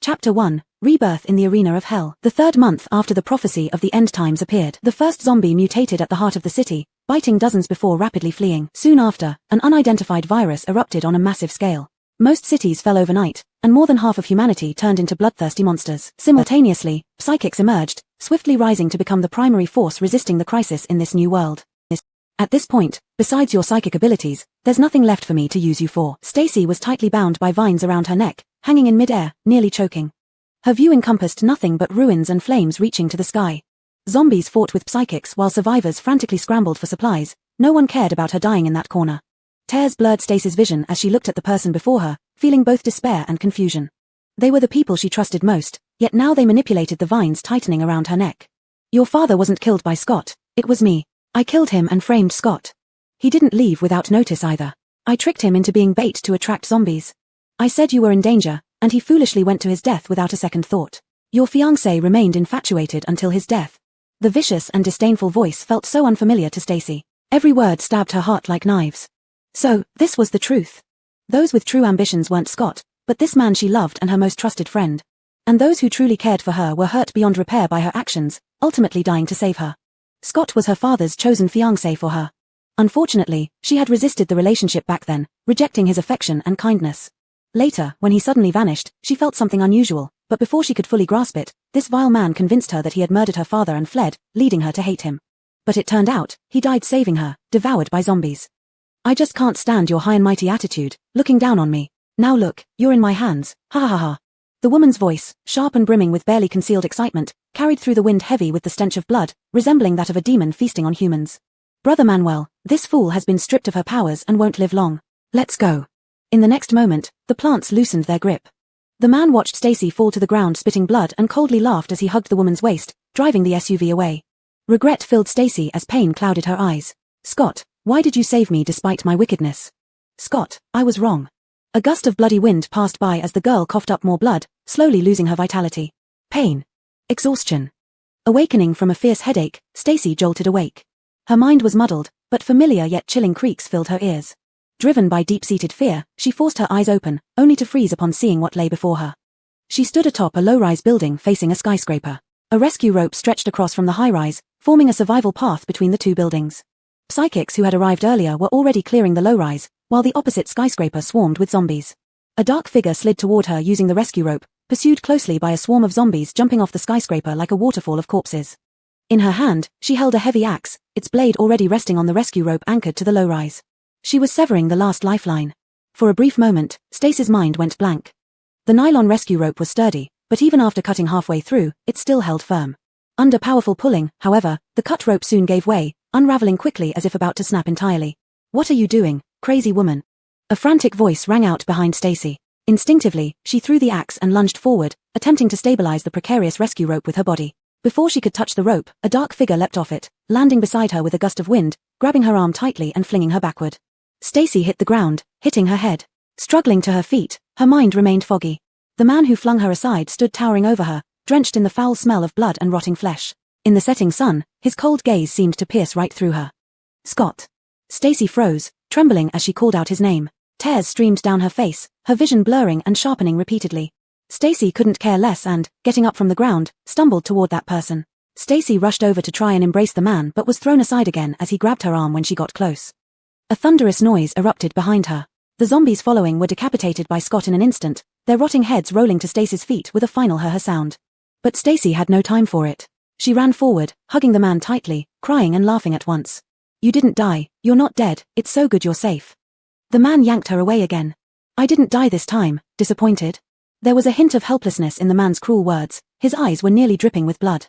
Chapter 1, Rebirth in the Arena of Hell. The third month after the prophecy of the end times appeared, the first zombie mutated at the heart of the city, biting dozens before rapidly fleeing. Soon after, an unidentified virus erupted on a massive scale. Most cities fell overnight, and more than half of humanity turned into bloodthirsty monsters. Simultaneously, psychics emerged, swiftly rising to become the primary force resisting the crisis in this new world. At this point, besides your psychic abilities, there's nothing left for me to use you for. Stacy was tightly bound by vines around her neck, hanging in mid-air, nearly choking. Her view encompassed nothing but ruins and flames reaching to the sky. Zombies fought with psychics while survivors frantically scrambled for supplies. No one cared about her dying in that corner. Tears blurred Stacy's vision as she looked at the person before her, feeling both despair and confusion. They were the people she trusted most, yet now they manipulated the vines tightening around her neck. Your father wasn't killed by Scott, it was me. I killed him and framed Scott. He didn't leave without notice either. I tricked him into being bait to attract zombies. I said you were in danger, and he foolishly went to his death without a second thought. Your fiancé remained infatuated until his death. The vicious and disdainful voice felt so unfamiliar to Stacy. Every word stabbed her heart like knives. So, this was the truth. Those with true ambitions weren't Scott, but this man she loved and her most trusted friend. And those who truly cared for her were hurt beyond repair by her actions, ultimately dying to save her. Scott was her father's chosen fiancé for her. Unfortunately, she had resisted the relationship back then, rejecting his affection and kindness. Later, when he suddenly vanished, she felt something unusual, but before she could fully grasp it, this vile man convinced her that he had murdered her father and fled, leading her to hate him. But it turned out, he died saving her, devoured by zombies. I just can't stand your high and mighty attitude, looking down on me. Now look, you're in my hands, ha ha ha ha. The woman's voice, sharp and brimming with barely concealed excitement, carried through the wind heavy with the stench of blood, resembling that of a demon feasting on humans. Brother Manuel, this fool has been stripped of her powers and won't live long. Let's go. In the next moment, the plants loosened their grip. The man watched Stacy fall to the ground spitting blood and coldly laughed as he hugged the woman's waist, driving the SUV away. Regret filled Stacy as pain clouded her eyes. Scott, why did you save me despite my wickedness? Scott, I was wrong. A gust of bloody wind passed by as the girl coughed up more blood, slowly losing her vitality. Pain. Exhaustion. Awakening from a fierce headache, Stacy jolted awake. Her mind was muddled, but familiar yet chilling creaks filled her ears. Driven by deep-seated fear, she forced her eyes open, only to freeze upon seeing what lay before her. She stood atop a low-rise building facing a skyscraper. A rescue rope stretched across from the high-rise, forming a survival path between the two buildings. Psychics who had arrived earlier were already clearing the low-rise, while the opposite skyscraper swarmed with zombies. A dark figure slid toward her using the rescue rope, pursued closely by a swarm of zombies jumping off the skyscraper like a waterfall of corpses. In her hand, she held a heavy axe, its blade already resting on the rescue rope anchored to the low-rise. She was severing the last lifeline. For a brief moment, Stacy's mind went blank. The nylon rescue rope was sturdy, but even after cutting halfway through, it still held firm. Under powerful pulling, however, the cut rope soon gave way, unraveling quickly as if about to snap entirely. What are you doing, crazy woman? A frantic voice rang out behind Stacy. Instinctively, she threw the axe and lunged forward, attempting to stabilize the precarious rescue rope with her body. Before she could touch the rope, a dark figure leapt off it, landing beside her with a gust of wind, grabbing her arm tightly and flinging her backward. Stacy hit the ground, hitting her head. Struggling to her feet, her mind remained foggy. The man who flung her aside stood towering over her, drenched in the foul smell of blood and rotting flesh. In the setting sun, his cold gaze seemed to pierce right through her. Scott. Stacy froze, trembling as she called out his name. Tears streamed down her face, her vision blurring and sharpening repeatedly. Stacy couldn't care less and, getting up from the ground, stumbled toward that person. Stacy rushed over to try and embrace the man but was thrown aside again as he grabbed her arm when she got close. A thunderous noise erupted behind her. The zombies following were decapitated by Scott in an instant, their rotting heads rolling to Stacy's feet with a final ha-ha sound. But Stacy had no time for it. She ran forward, hugging the man tightly, crying and laughing at once. You didn't die, you're not dead, it's so good you're safe. The man yanked her away again. I didn't die this time, disappointed. There was a hint of helplessness in the man's cruel words, his eyes were nearly dripping with blood.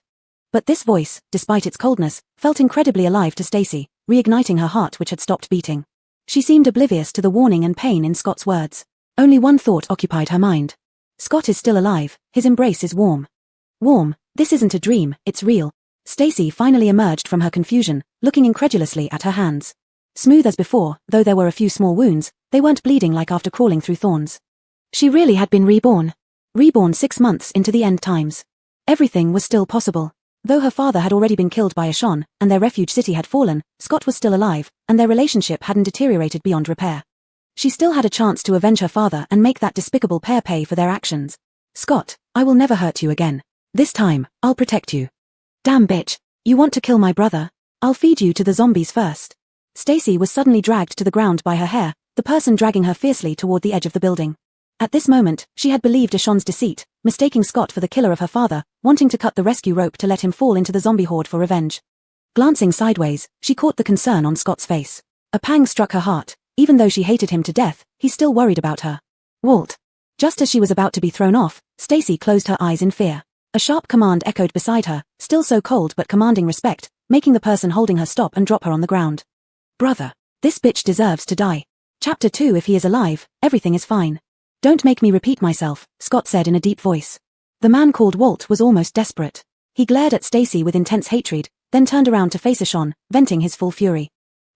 But this voice, despite its coldness, felt incredibly alive to Stacy, reigniting her heart which had stopped beating. She seemed oblivious to the warning and pain in Scott's words. Only one thought occupied her mind. Scott is still alive, his embrace is warm. Warm, this isn't a dream, it's real. Stacy finally emerged from her confusion, looking incredulously at her hands. Smooth as before, though there were a few small wounds, they weren't bleeding like after crawling through thorns. She really had been reborn. Reborn 6 months into the end times. Everything was still possible. Though her father had already been killed by Ashon, and their refuge city had fallen, Scott was still alive, and their relationship hadn't deteriorated beyond repair. She still had a chance to avenge her father and make that despicable pair pay for their actions. Scott, I will never hurt you again. This time, I'll protect you. Damn bitch. You want to kill my brother? I'll feed you to the zombies first. Stacy was suddenly dragged to the ground by her hair, the person dragging her fiercely toward the edge of the building. At this moment, she had believed Ashon's deceit, mistaking Scott for the killer of her father, wanting to cut the rescue rope to let him fall into the zombie horde for revenge. Glancing sideways, she caught the concern on Scott's face. A pang struck her heart. Even though she hated him to death, he still worried about her. Walt. Just as she was about to be thrown off, Stacy closed her eyes in fear. A sharp command echoed beside her, still so cold but commanding respect, making the person holding her stop and drop her on the ground. Brother. This bitch deserves to die. Chapter 2. If he is alive, everything is fine. Don't make me repeat myself, Scott said in a deep voice. The man called Walt was almost desperate. He glared at Stacy with intense hatred, then turned around to face Ashon, venting his full fury.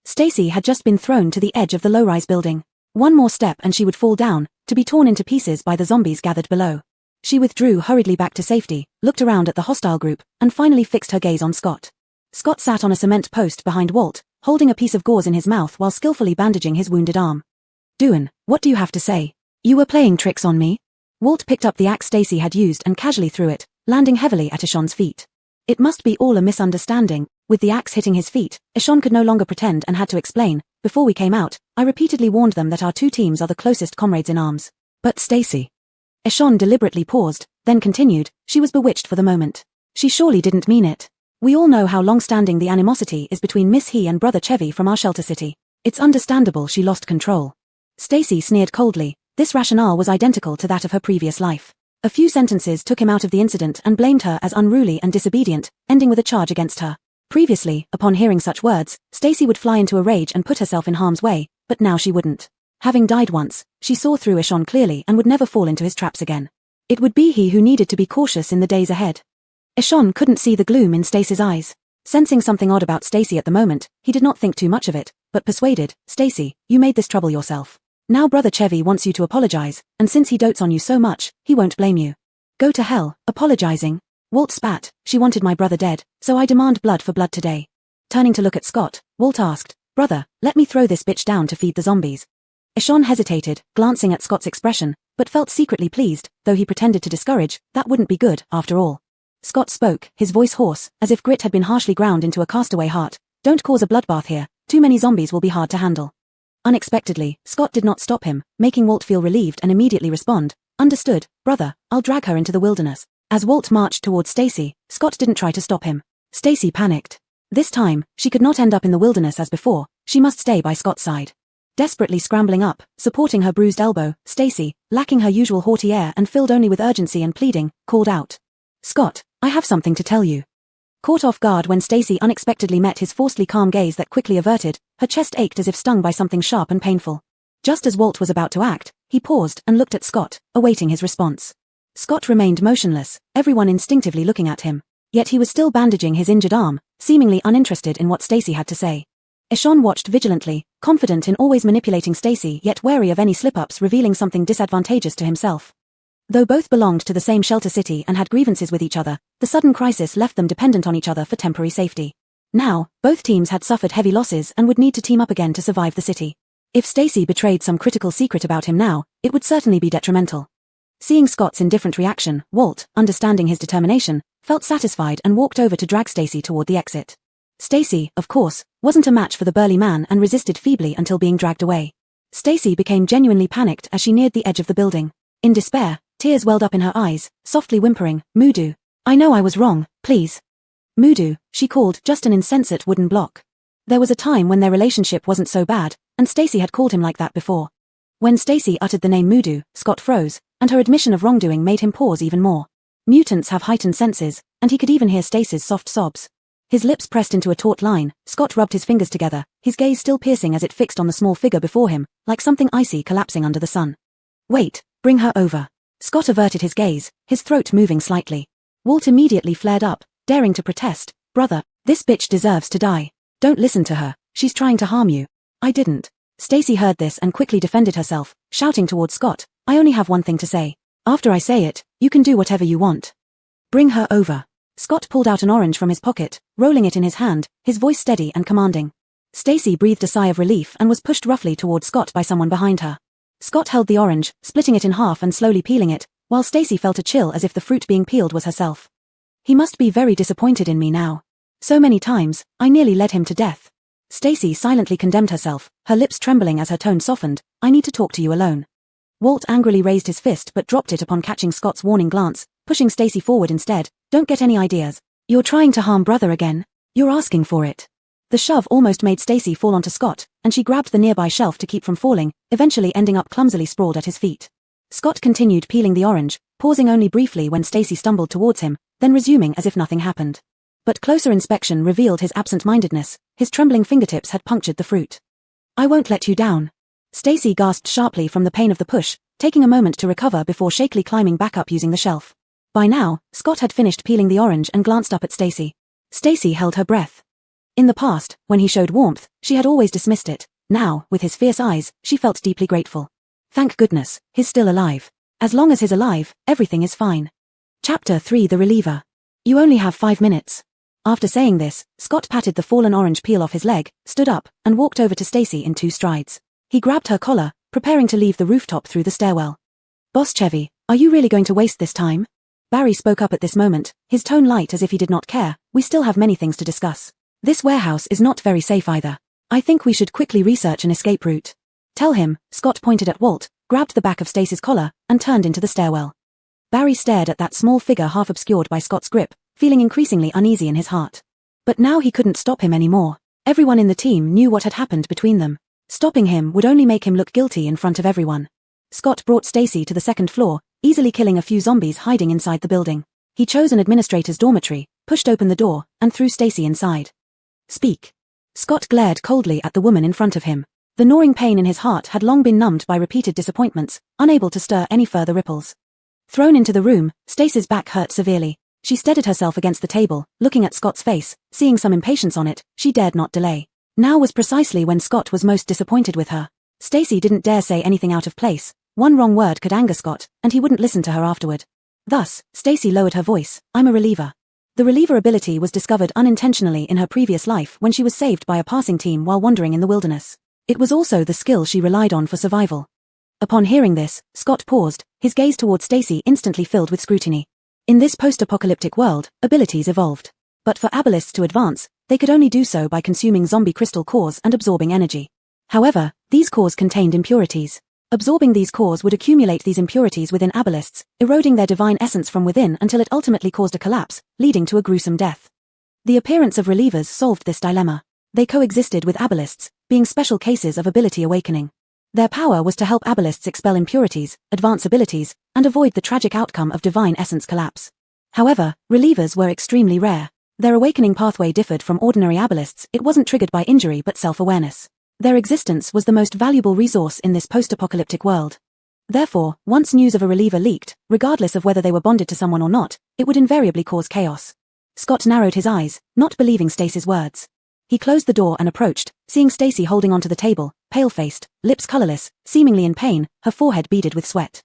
Stacy had just been thrown to the edge of the low-rise building. One more step and she would fall down, to be torn into pieces by the zombies gathered below. She withdrew hurriedly back to safety, looked around at the hostile group, and finally fixed her gaze on Scott. Scott sat on a cement post behind Walt, holding a piece of gauze in his mouth while skillfully bandaging his wounded arm. Duan, what do you have to say? You were playing tricks on me? Walt picked up the axe Stacy had used and casually threw it, landing heavily at Ashon's feet. It must be all a misunderstanding. With the axe hitting his feet, Ashon could no longer pretend and had to explain. Before we came out, I repeatedly warned them that our two teams are the closest comrades in arms. But Stacy. Ashon deliberately paused, then continued. She was bewitched for the moment. She surely didn't mean it. We all know how long-standing the animosity is between Miss He and Brother Chevy from our shelter city. It's understandable she lost control. Stacy sneered coldly. This rationale was identical to that of her previous life. A few sentences took him out of the incident and blamed her as unruly and disobedient, ending with a charge against her. Previously, upon hearing such words, Stacy would fly into a rage and put herself in harm's way, but now she wouldn't. Having died once, she saw through Ashon clearly and would never fall into his traps again. It would be he who needed to be cautious in the days ahead. Ashon couldn't see the gloom in Stacy's eyes. Sensing something odd about Stacy at the moment, he did not think too much of it, but persuaded, Stacy, you made this trouble yourself. Now Brother Chevy wants you to apologize, and since he dotes on you so much, he won't blame you. Go to hell, apologizing. Walt spat. She wanted my brother dead, so I demand blood for blood today. Turning to look at Scott, Walt asked, Brother, let me throw this bitch down to feed the zombies. Ashon hesitated, glancing at Scott's expression, but felt secretly pleased, though he pretended to discourage. That wouldn't be good, after all. Scott spoke, his voice hoarse, as if grit had been harshly ground into a castaway heart. Don't cause a bloodbath here. Too many zombies will be hard to handle. Unexpectedly, Scott did not stop him, making Walt feel relieved and immediately respond. Understood, brother, I'll drag her into the wilderness. As Walt marched towards Stacy, Scott didn't try to stop him. Stacy panicked. This time, she could not end up in the wilderness as before, she must stay by Scott's side. Desperately scrambling up, supporting her bruised elbow, Stacy, lacking her usual haughty air and filled only with urgency and pleading, called out. Scott, I have something to tell you. Caught off guard when Stacy unexpectedly met his forcefully calm gaze that quickly averted, her chest ached as if stung by something sharp and painful. Just as Walt was about to act, he paused and looked at Scott, awaiting his response. Scott remained motionless, everyone instinctively looking at him. Yet he was still bandaging his injured arm, seemingly uninterested in what Stacy had to say. Ashon watched vigilantly, confident in always manipulating Stacy yet wary of any slip-ups revealing something disadvantageous to himself. Though both belonged to the same shelter city and had grievances with each other, the sudden crisis left them dependent on each other for temporary safety. Now, both teams had suffered heavy losses and would need to team up again to survive the city. If Stacy betrayed some critical secret about him now, it would certainly be detrimental. Seeing Scott's indifferent reaction, Walt, understanding his determination, felt satisfied and walked over to drag Stacy toward the exit. Stacy, of course, wasn't a match for the burly man and resisted feebly until being dragged away. Stacy became genuinely panicked as she neared the edge of the building. In despair, tears welled up in her eyes, softly whimpering, Mudu. I know I was wrong, please. Mudu, she called just an insensate wooden block. There was a time when their relationship wasn't so bad, and Stacy had called him like that before. When Stacy uttered the name Mudu, Scott froze, and her admission of wrongdoing made him pause even more. Mutants have heightened senses, and he could even hear Stacy's soft sobs. His lips pressed into a taut line, Scott rubbed his fingers together, his gaze still piercing as it fixed on the small figure before him, like something icy collapsing under the sun. Wait, bring her over. Scott averted his gaze, his throat moving slightly. Walt immediately flared up, daring to protest. Brother, this bitch deserves to die. Don't listen to her, she's trying to harm you. I didn't. Stacy heard this and quickly defended herself, shouting towards Scott, I only have one thing to say. After I say it, you can do whatever you want. Bring her over. Scott pulled out an orange from his pocket, rolling it in his hand, his voice steady and commanding. Stacy breathed a sigh of relief and was pushed roughly towards Scott by someone behind her. Scott held the orange, splitting it in half and slowly peeling it, while Stacy felt a chill as if the fruit being peeled was herself. He must be very disappointed in me now. So many times, I nearly led him to death. Stacy silently condemned herself, her lips trembling as her tone softened. I need to talk to you alone. Walt angrily raised his fist but dropped it upon catching Scott's warning glance, pushing Stacy forward instead. Don't get any ideas. You're trying to harm brother again. You're asking for it. The shove almost made Stacy fall onto Scott, and she grabbed the nearby shelf to keep from falling, eventually ending up clumsily sprawled at his feet. Scott continued peeling the orange, pausing only briefly when Stacy stumbled towards him, then resuming as if nothing happened. But closer inspection revealed his absent-mindedness. His trembling fingertips had punctured the fruit. I won't let you down. Stacy gasped sharply from the pain of the push, taking a moment to recover before shakily climbing back up using the shelf. By now, Scott had finished peeling the orange and glanced up at Stacy. Stacy held her breath. In the past, when he showed warmth, she had always dismissed it. Now, with his fierce eyes, she felt deeply grateful. Thank goodness, he's still alive. As long as he's alive, everything is fine. Chapter 3 The Reliever. You only have 5 minutes. After saying this, Scott patted the fallen orange peel off his leg, stood up, and walked over to Stacy in 2 strides. He grabbed her collar, preparing to leave the rooftop through the stairwell. Boss Chevy, are you really going to waste this time? Barry spoke up at this moment, his tone light as if he did not care. We still have many things to discuss. This warehouse is not very safe either. I think we should quickly research an escape route. Tell him. Scott pointed at Walt, grabbed the back of Stacy's collar, and turned into the stairwell. Barry stared at that small figure half obscured by Scott's grip, feeling increasingly uneasy in his heart. But now he couldn't stop him anymore. Everyone in the team knew what had happened between them. Stopping him would only make him look guilty in front of everyone. Scott brought Stacy to the 2nd floor, easily killing a few zombies hiding inside the building. He chose an administrator's dormitory, pushed open the door, and threw Stacy inside. Speak. Scott glared coldly at the woman in front of him. The gnawing pain in his heart had long been numbed by repeated disappointments, unable to stir any further ripples. Thrown into the room, Stacy's back hurt severely. She steadied herself against the table, looking at Scott's face, seeing some impatience on it. She dared not delay. Now was precisely when Scott was most disappointed with her. Stacy didn't dare say anything out of place. One wrong word could anger Scott, and he wouldn't listen to her afterward. Thus, Stacy lowered her voice. I'm a reliever. The reliever ability was discovered unintentionally in her previous life when she was saved by a passing team while wandering in the wilderness. It was also the skill she relied on for survival. Upon hearing this, Scott paused, his gaze toward Stacy instantly filled with scrutiny. In this post-apocalyptic world, abilities evolved. But for abylists to advance, they could only do so by consuming zombie crystal cores and absorbing energy. However, these cores contained impurities. Absorbing these cores would accumulate these impurities within abylists, eroding their divine essence from within until it ultimately caused a collapse, leading to a gruesome death. The appearance of relievers solved this dilemma. They coexisted with abylists, being special cases of ability awakening. Their power was to help abylists expel impurities, advance abilities, and avoid the tragic outcome of divine essence collapse. However, relievers were extremely rare. Their awakening pathway differed from ordinary abylists. It wasn't triggered by injury but self-awareness. Their existence was the most valuable resource in this post-apocalyptic world. Therefore, once news of a reliever leaked, regardless of whether they were bonded to someone or not, it would invariably cause chaos. Scott narrowed his eyes, not believing Stacy's words. He closed the door and approached, seeing Stacy holding onto the table, pale-faced, lips colorless, seemingly in pain, her forehead beaded with sweat.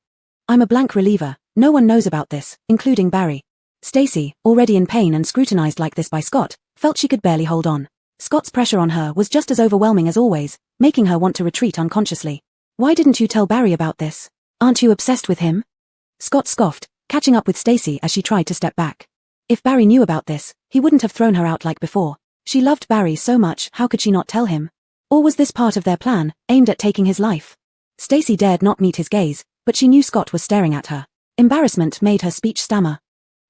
I'm a blank reliever. No one knows about this, including Barry. Stacy, already in pain and scrutinized like this by Scott, felt she could barely hold on. Scott's pressure on her was just as overwhelming as always, making her want to retreat unconsciously. Why didn't you tell Barry about this? Aren't you obsessed with him? Scott scoffed, catching up with Stacy as she tried to step back. If Barry knew about this, he wouldn't have thrown her out like before. She loved Barry so much, how could she not tell him? Or was this part of their plan, aimed at taking his life? Stacy dared not meet his gaze, but she knew Scott was staring at her. Embarrassment made her speech stammer.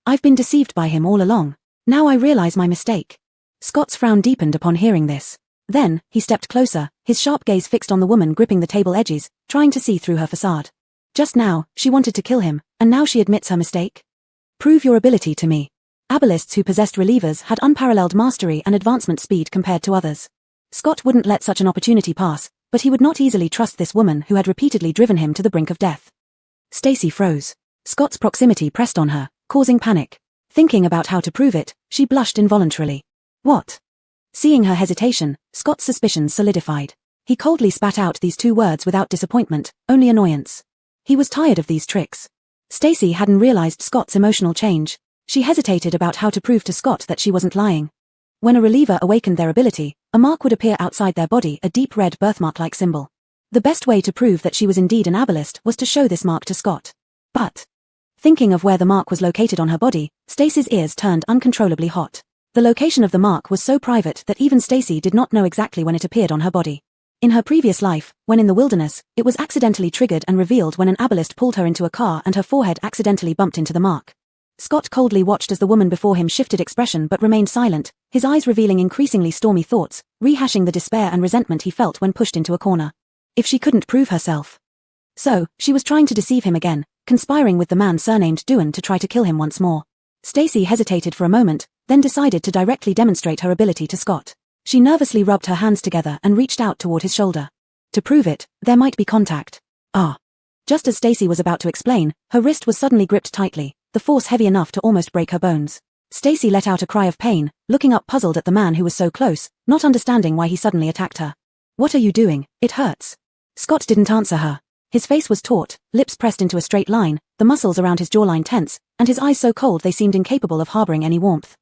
I've been deceived by him all along. Now I realize my mistake. Scott's frown deepened upon hearing this. Then, he stepped closer, his sharp gaze fixed on the woman gripping the table edges, trying to see through her facade. Just now, she wanted to kill him, and now she admits her mistake? Prove your ability to me. Abylists who possessed relievers had unparalleled mastery and advancement speed compared to others. Scott wouldn't let such an opportunity pass, but he would not easily trust this woman who had repeatedly driven him to the brink of death. Stacy froze. Scott's proximity pressed on her, causing panic. Thinking about how to prove it, she blushed involuntarily. What? Seeing her hesitation, Scott's suspicions solidified. He coldly spat out these 2 words without disappointment, only annoyance. He was tired of these tricks. Stacy hadn't realized Scott's emotional change. She hesitated about how to prove to Scott that she wasn't lying. When a reliever awakened their ability, a mark would appear outside their body, a deep red birthmark-like symbol. The best way to prove that she was indeed an abolist was to show this mark to Scott. But Thinking of where the mark was located on her body, Stacy's ears turned uncontrollably hot. The location of the mark was so private that even Stacy did not know exactly when it appeared on her body. In her previous life, when in the wilderness, it was accidentally triggered and revealed when an ableist pulled her into a car and her forehead accidentally bumped into the mark. Scott coldly watched as the woman before him shifted expression but remained silent, his eyes revealing increasingly stormy thoughts, rehashing the despair and resentment he felt when pushed into a corner. If she couldn't prove herself. So, she was trying to deceive him again, conspiring with the man surnamed Dewan to try to kill him once more. Stacy hesitated for a moment, then decided to directly demonstrate her ability to Scott. She nervously rubbed her hands together and reached out toward his shoulder. To prove it, there might be contact. Ah. Just as Stacy was about to explain, her wrist was suddenly gripped tightly, the force heavy enough to almost break her bones. Stacy let out a cry of pain, looking up puzzled at the man who was so close, not understanding why he suddenly attacked her. What are you doing? It hurts. Scott didn't answer her. His face was taut, lips pressed into a straight line, the muscles around his jawline tense, and his eyes so cold they seemed incapable of harboring any warmth.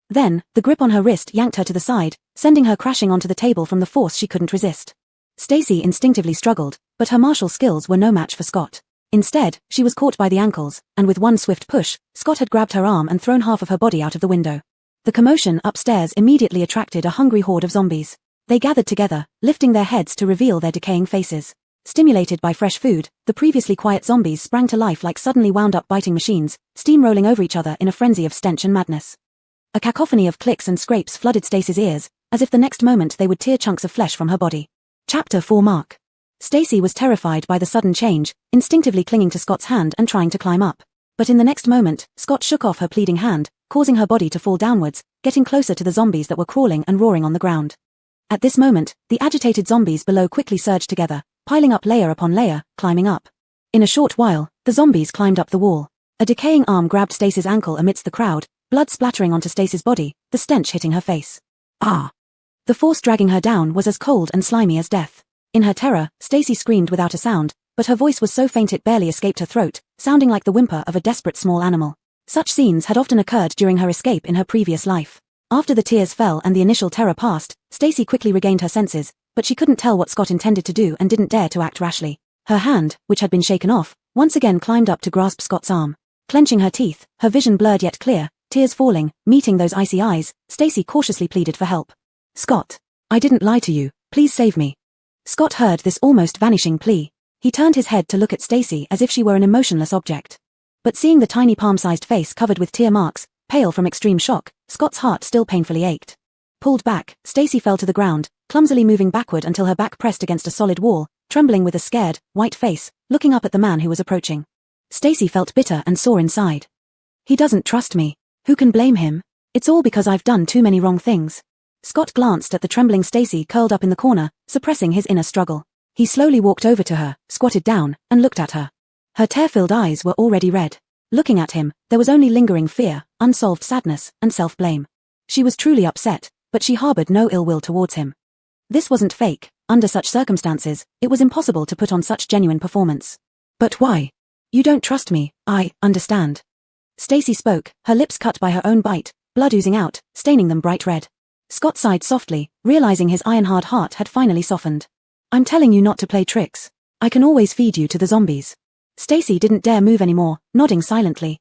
Then, the grip on her wrist yanked her to the side, sending her crashing onto the table from the force she couldn't resist. Stacy instinctively struggled, but her martial skills were no match for Scott. Instead, she was caught by the ankles, and with one swift push, Scott had grabbed her arm and thrown half of her body out of the window. The commotion upstairs immediately attracted a hungry horde of zombies. They gathered together, lifting their heads to reveal their decaying faces. Stimulated by fresh food, the previously quiet zombies sprang to life like suddenly wound-up biting machines, steamrolling over each other in a frenzy of stench and madness. A cacophony of clicks and scrapes flooded Stacy's ears, as if the next moment they would tear chunks of flesh from her body. Chapter 4 Mark. Stacy was terrified by the sudden change, instinctively clinging to Scott's hand and trying to climb up. But in the next moment, Scott shook off her pleading hand, causing her body to fall downwards, getting closer to the zombies that were crawling and roaring on the ground. At this moment, the agitated zombies below quickly surged together, piling up layer upon layer, climbing up. In a short while, the zombies climbed up the wall. A decaying arm grabbed Stacy's ankle amidst the crowd, blood splattering onto Stacy's body, the stench hitting her face. Ah! The force dragging her down was as cold and slimy as death. In her terror, Stacy screamed without a sound, but her voice was so faint it barely escaped her throat, sounding like the whimper of a desperate small animal. Such scenes had often occurred during her escape in her previous life. After the tears fell and the initial terror passed, Stacy quickly regained her senses, but she couldn't tell what Scott intended to do and didn't dare to act rashly. Her hand, which had been shaken off, once again climbed up to grasp Scott's arm. Clenching her teeth, her vision blurred yet clear, tears falling, meeting those icy eyes, Stacy cautiously pleaded for help. Scott, I didn't lie to you, please save me. Scott heard this almost vanishing plea. He turned his head to look at Stacy as if she were an emotionless object. But seeing the tiny palm-sized face covered with tear marks, pale from extreme shock, Scott's heart still painfully ached. Pulled back, Stacy fell to the ground, clumsily moving backward until her back pressed against a solid wall, trembling with a scared, white face, looking up at the man who was approaching. Stacy felt bitter and sore inside. He doesn't trust me. Who can blame him? It's all because I've done too many wrong things. Scott glanced at the trembling Stacy curled up in the corner, suppressing his inner struggle. He slowly walked over to her, squatted down, and looked at her. Her tear-filled eyes were already red. Looking at him, there was only lingering fear, unsolved sadness, and self-blame. She was truly upset, but she harbored no ill will towards him. This wasn't fake. Under such circumstances, it was impossible to put on such genuine performance. But why? You don't trust me, I understand. Stacy spoke, her lips cut by her own bite, blood oozing out, staining them bright red. Scott sighed softly, realizing his iron-hard heart had finally softened. I'm telling you not to play tricks. I can always feed you to the zombies. Stacy didn't dare move anymore, nodding silently.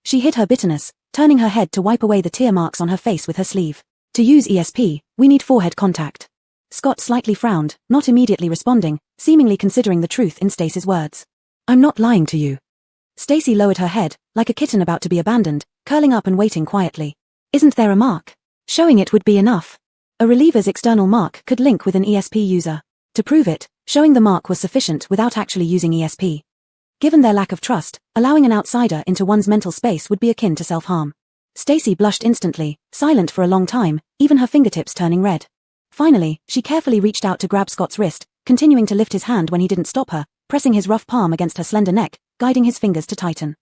She hid her bitterness, turning her head to wipe away the tear marks on her face with her sleeve. To use ESP, we need forehead contact. Scott slightly frowned, not immediately responding, seemingly considering the truth in Stacy's words. I'm not lying to you. Stacy lowered her head, like a kitten about to be abandoned, curling up and waiting quietly. Isn't there a mark? Showing it would be enough. A reliever's external mark could link with an ESP user. To prove it, showing the mark was sufficient without actually using ESP. Given their lack of trust, allowing an outsider into one's mental space would be akin to self-harm. Stacy blushed instantly, silent for a long time, even her fingertips turning red. Finally, she carefully reached out to grab Scott's wrist, continuing to lift his hand when he didn't stop her, pressing his rough palm against her slender neck, guiding his fingers to tighten.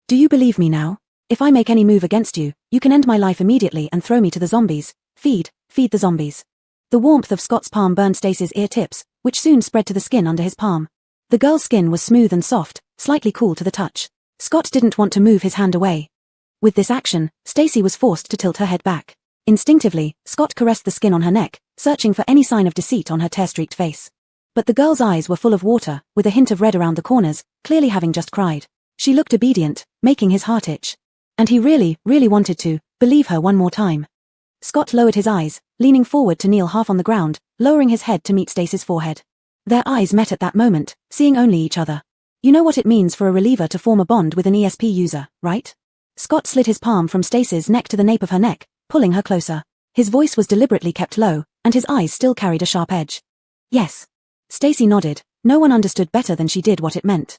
Do you believe me now? If I make any move against you, you can end my life immediately and throw me to the zombies. Feed the zombies. The warmth of Scott's palm burned Stacy's ear tips, which soon spread to the skin under his palm. The girl's skin was smooth and soft, slightly cool to the touch. Scott didn't want to move his hand away. With this action, Stacy was forced to tilt her head back. Instinctively, Scott caressed the skin on her neck, searching for any sign of deceit on her tear-streaked face. But the girl's eyes were full of water, with a hint of red around the corners, clearly having just cried. She looked obedient, making his heart itch. And he really, really wanted to believe her one more time. Scott lowered his eyes, leaning forward to kneel half on the ground, lowering his head to meet Stacy's forehead. Their eyes met at that moment, seeing only each other. You know what it means for a reliever to form a bond with an ESP user, right? Scott slid his palm from Stacy's neck to the nape of her neck, pulling her closer. His voice was deliberately kept low, and his eyes still carried a sharp edge. Yes. Stacy nodded. No one understood better than she did what it meant.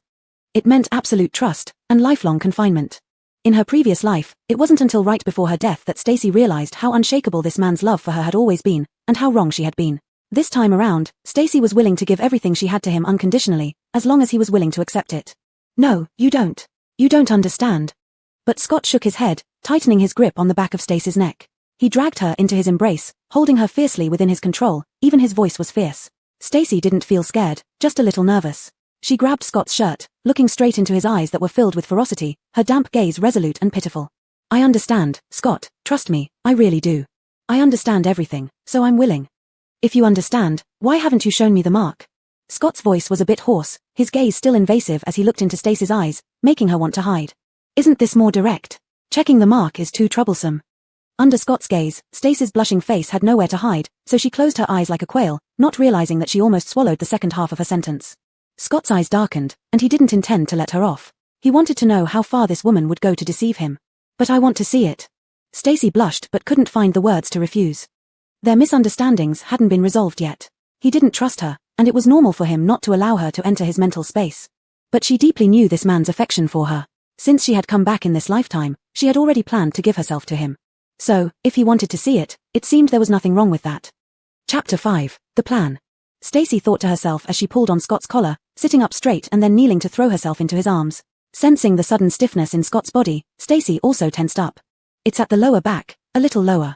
It meant absolute trust, and lifelong confinement. In her previous life, it wasn't until right before her death that Stacy realized how unshakable this man's love for her had always been, and how wrong she had been. This time around, Stacy was willing to give everything she had to him unconditionally, as long as he was willing to accept it. No, you don't. You don't understand. But Scott shook his head, tightening his grip on the back of Stacy's neck. He dragged her into his embrace, holding her fiercely within his control, even his voice was fierce. Stacy didn't feel scared, just a little nervous. She grabbed Scott's shirt, looking straight into his eyes that were filled with ferocity, her damp gaze resolute and pitiful. I understand, Scott, trust me, I really do. I understand everything, so I'm willing. If you understand, why haven't you shown me the mark? Scott's voice was a bit hoarse, his gaze still invasive as he looked into Stacy's eyes, making her want to hide. Isn't this more direct? Checking the mark is too troublesome. Under Scott's gaze, Stacy's blushing face had nowhere to hide, so she closed her eyes like a quail, not realizing that she almost swallowed the second half of her sentence. Scott's eyes darkened, and he didn't intend to let her off. He wanted to know how far this woman would go to deceive him. But I want to see it. Stacy blushed but couldn't find the words to refuse. Their misunderstandings hadn't been resolved yet. He didn't trust her, and it was normal for him not to allow her to enter his mental space. But she deeply knew this man's affection for her. Since she had come back in this lifetime, she had already planned to give herself to him. So, if he wanted to see it, it seemed there was nothing wrong with that. Chapter 5, The Plan. Stacy thought to herself as she pulled on Scott's collar, sitting up straight and then kneeling to throw herself into his arms. Sensing the sudden stiffness in Scott's body, Stacy also tensed up. It's at the lower back, a little lower.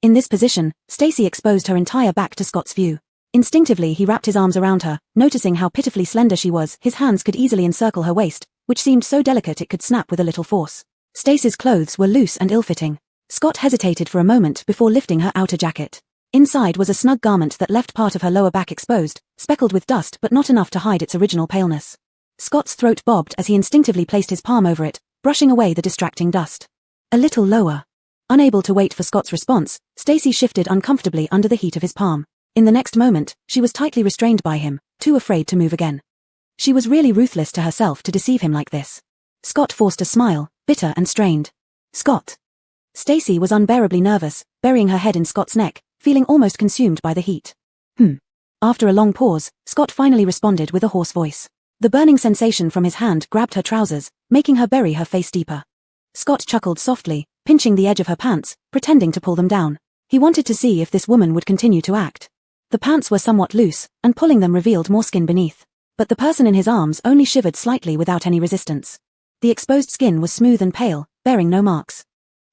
In this position, Stacy exposed her entire back to Scott's view. Instinctively he wrapped his arms around her, noticing how pitifully slender she was. His hands could easily encircle her waist, which seemed so delicate it could snap with a little force. Stacy's clothes were loose and ill-fitting. Scott hesitated for a moment before lifting her outer jacket. Inside was a snug garment that left part of her lower back exposed, speckled with dust but not enough to hide its original paleness. Scott's throat bobbed as he instinctively placed his palm over it, brushing away the distracting dust. A little lower. Unable to wait for Scott's response, Stacy shifted uncomfortably under the heat of his palm. In the next moment, she was tightly restrained by him, too afraid to move again. She was really ruthless to herself to deceive him like this. Scott forced a smile, bitter and strained. Scott. Stacy was unbearably nervous, burying her head in Scott's neck, feeling almost consumed by the heat. After a long pause, Scott finally responded with a hoarse voice. The burning sensation from his hand grabbed her trousers, making her bury her face deeper. Scott chuckled softly, pinching the edge of her pants, pretending to pull them down. He wanted to see if this woman would continue to act. The pants were somewhat loose, and pulling them revealed more skin beneath. But the person in his arms only shivered slightly without any resistance. The exposed skin was smooth and pale, bearing no marks.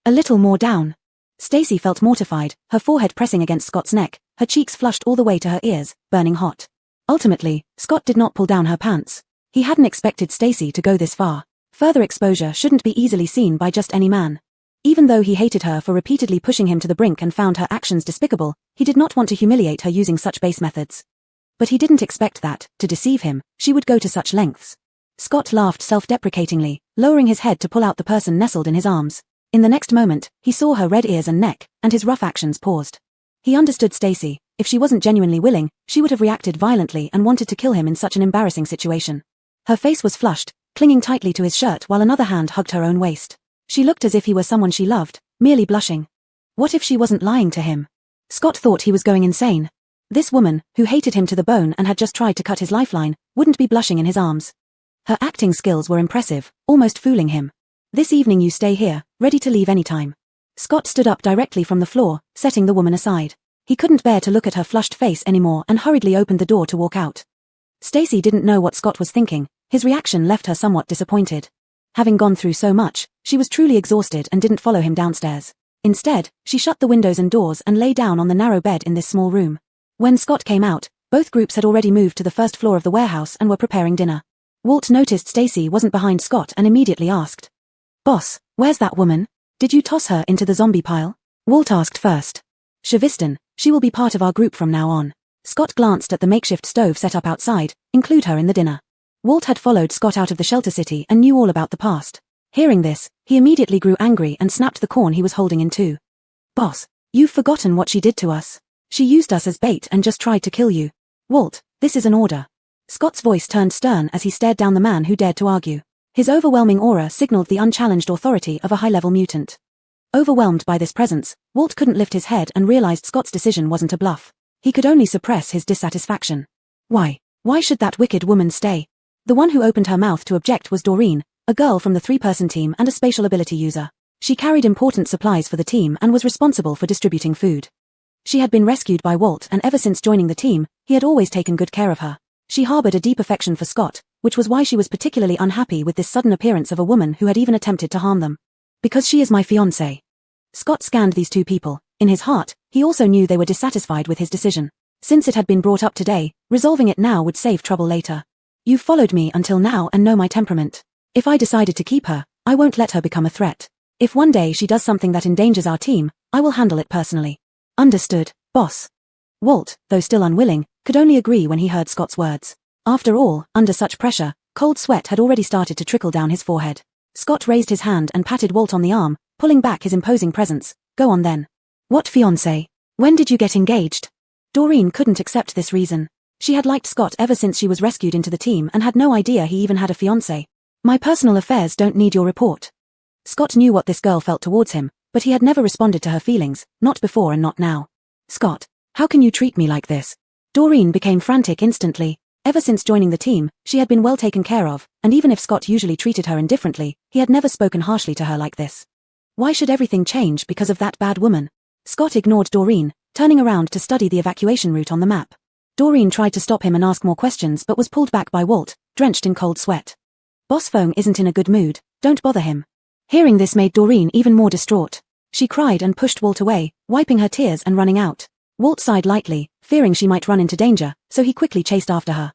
A little more down. Stacy felt mortified, her forehead pressing against Scott's neck, her cheeks flushed all the way to her ears, burning hot. Ultimately, Scott did not pull down her pants. He hadn't expected Stacy to go this far. Further exposure shouldn't be easily seen by just any man. Even though he hated her for repeatedly pushing him to the brink and found her actions despicable, he did not want to humiliate her using such base methods. But he didn't expect that, to deceive him, she would go to such lengths. Scott laughed self-deprecatingly, lowering his head to pull out the person nestled in his arms. In the next moment, he saw her red ears and neck, and his rough actions paused. He understood Stacy. If she wasn't genuinely willing, she would have reacted violently and wanted to kill him in such an embarrassing situation. Her face was flushed, clinging tightly to his shirt while another hand hugged her own waist. She looked as if he were someone she loved, merely blushing. What if she wasn't lying to him? Scott thought he was going insane. This woman, who hated him to the bone and had just tried to cut his lifeline, wouldn't be blushing in his arms. Her acting skills were impressive, almost fooling him. This evening you stay here, ready to leave any time. Scott stood up directly from the floor, setting the woman aside. He couldn't bear to look at her flushed face anymore and hurriedly opened the door to walk out. Stacy didn't know what Scott was thinking. His reaction left her somewhat disappointed. Having gone through so much, she was truly exhausted and didn't follow him downstairs. Instead, she shut the windows and doors and lay down on the narrow bed in this small room. When Scott came out, both groups had already moved to the first floor of the warehouse and were preparing dinner. Walt noticed Stacy wasn't behind Scott and immediately asked, "Boss, where's that woman? Did you toss her into the zombie pile?" Walt asked first. "Shaviston, she will be part of our group from now on." Scott glanced at the makeshift stove set up outside. "Include her in the dinner." Walt had followed Scott out of the shelter city and knew all about the past. Hearing this, he immediately grew angry and snapped the corn he was holding in two. Boss, you've forgotten what she did to us. She used us as bait and just tried to kill you. Walt, this is an order. Scott's voice turned stern as he stared down the man who dared to argue. His overwhelming aura signaled the unchallenged authority of a high-level mutant. Overwhelmed by this presence, Walt couldn't lift his head and realized Scott's decision wasn't a bluff. He could only suppress his dissatisfaction. Why should that wicked woman stay? The one who opened her mouth to object was Doreen, a girl from the 3-person team and a spatial ability user. She carried important supplies for the team and was responsible for distributing food. She had been rescued by Walt, and ever since joining the team, he had always taken good care of her. She harbored a deep affection for Scott, which was why she was particularly unhappy with this sudden appearance of a woman who had even attempted to harm them. Because she is my fiancée. Scott scanned these two people. In his heart, he also knew they were dissatisfied with his decision. Since it had been brought up today, resolving it now would save trouble later. You've followed me until now and know my temperament. If I decided to keep her, I won't let her become a threat. If one day she does something that endangers our team, I will handle it personally. Understood, boss. Walt, though still unwilling, could only agree when he heard Scott's words. After all, under such pressure, cold sweat had already started to trickle down his forehead. Scott raised his hand and patted Walt on the arm, pulling back his imposing presence. Go on then. What fiancé? When did you get engaged? Doreen couldn't accept this reason. She had liked Scott ever since she was rescued into the team and had no idea he even had a fiancé. My personal affairs don't need your report. Scott knew what this girl felt towards him, but he had never responded to her feelings, not before and not now. Scott, how can you treat me like this? Doreen became frantic instantly. Ever since joining the team, she had been well taken care of, and even if Scott usually treated her indifferently, he had never spoken harshly to her like this. Why should everything change because of that bad woman? Scott ignored Doreen, turning around to study the evacuation route on the map. Doreen tried to stop him and ask more questions but was pulled back by Walt, drenched in cold sweat. Boss Fong isn't in a good mood, don't bother him. Hearing this made Doreen even more distraught. She cried and pushed Walt away, wiping her tears and running out. Walt sighed lightly, fearing she might run into danger, so he quickly chased after her.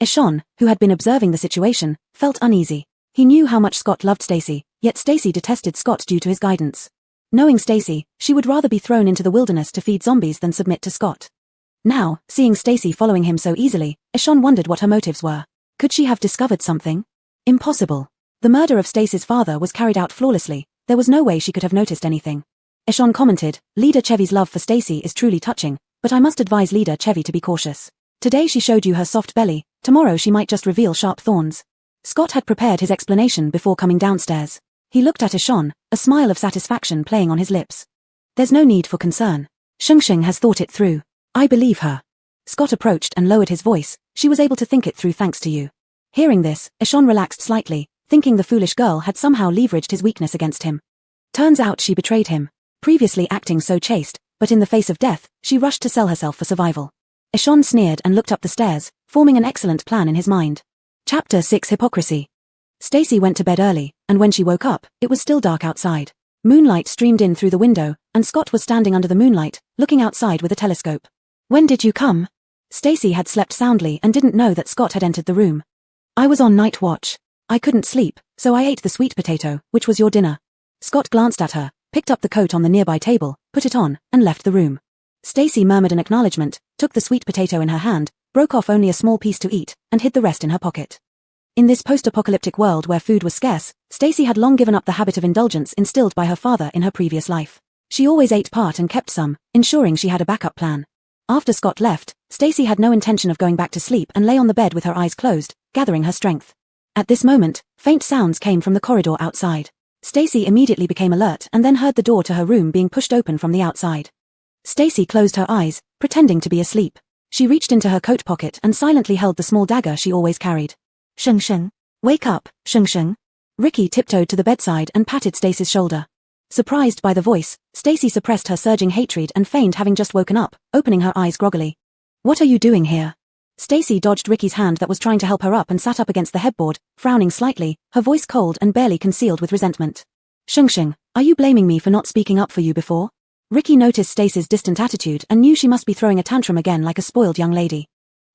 Eshon, who had been observing the situation, felt uneasy. He knew how much Scott loved Stacy, yet Stacy detested Scott due to his guidance. Knowing Stacy, she would rather be thrown into the wilderness to feed zombies than submit to Scott. Now, seeing Stacy following him so easily, Eshon wondered what her motives were. Could she have discovered something? Impossible. The murder of Stacy's father was carried out flawlessly. There was no way she could have noticed anything. Eshon commented, Leader Chevy's love for Stacy is truly touching, but I must advise Leader Chevy to be cautious. Today she showed you her soft belly, tomorrow she might just reveal sharp thorns. Scott had prepared his explanation before coming downstairs. He looked at Eshon, a smile of satisfaction playing on his lips. There's no need for concern. Shengsheng has thought it through. I believe her. Scott approached and lowered his voice. She was able to think it through thanks to you. Hearing this, Eshon relaxed slightly, thinking the foolish girl had somehow leveraged his weakness against him. Turns out she betrayed him. Previously acting so chaste, but in the face of death, she rushed to sell herself for survival. Eshon sneered and looked up the stairs, forming an excellent plan in his mind. Chapter 6 Hypocrisy. Stacy went to bed early, and when she woke up, it was still dark outside. Moonlight streamed in through the window, and Scott was standing under the moonlight, looking outside with a telescope. When did you come? Stacy had slept soundly and didn't know that Scott had entered the room. I was on night watch. I couldn't sleep, so I ate the sweet potato, which was your dinner. Scott glanced at her, picked up the coat on the nearby table, put it on, and left the room. Stacy murmured an acknowledgement, took the sweet potato in her hand, broke off only a small piece to eat, and hid the rest in her pocket. In this post-apocalyptic world where food was scarce, Stacy had long given up the habit of indulgence instilled by her father in her previous life. She always ate part and kept some, ensuring she had a backup plan. After Scott left, Stacy had no intention of going back to sleep and lay on the bed with her eyes closed, gathering her strength. At this moment, faint sounds came from the corridor outside. Stacy immediately became alert and then heard the door to her room being pushed open from the outside. Stacy closed her eyes, pretending to be asleep. She reached into her coat pocket and silently held the small dagger she always carried. Shengsheng. Wake up, Shengsheng. Ricky tiptoed to the bedside and patted Stacy's shoulder. Surprised by the voice, Stacy suppressed her surging hatred and feigned having just woken up, opening her eyes groggily. What are you doing here? Stacy dodged Ricky's hand that was trying to help her up and sat up against the headboard, frowning slightly, her voice cold and barely concealed with resentment. Shengsheng, are you blaming me for not speaking up for you before? Ricky noticed Stacy's distant attitude and knew she must be throwing a tantrum again like a spoiled young lady.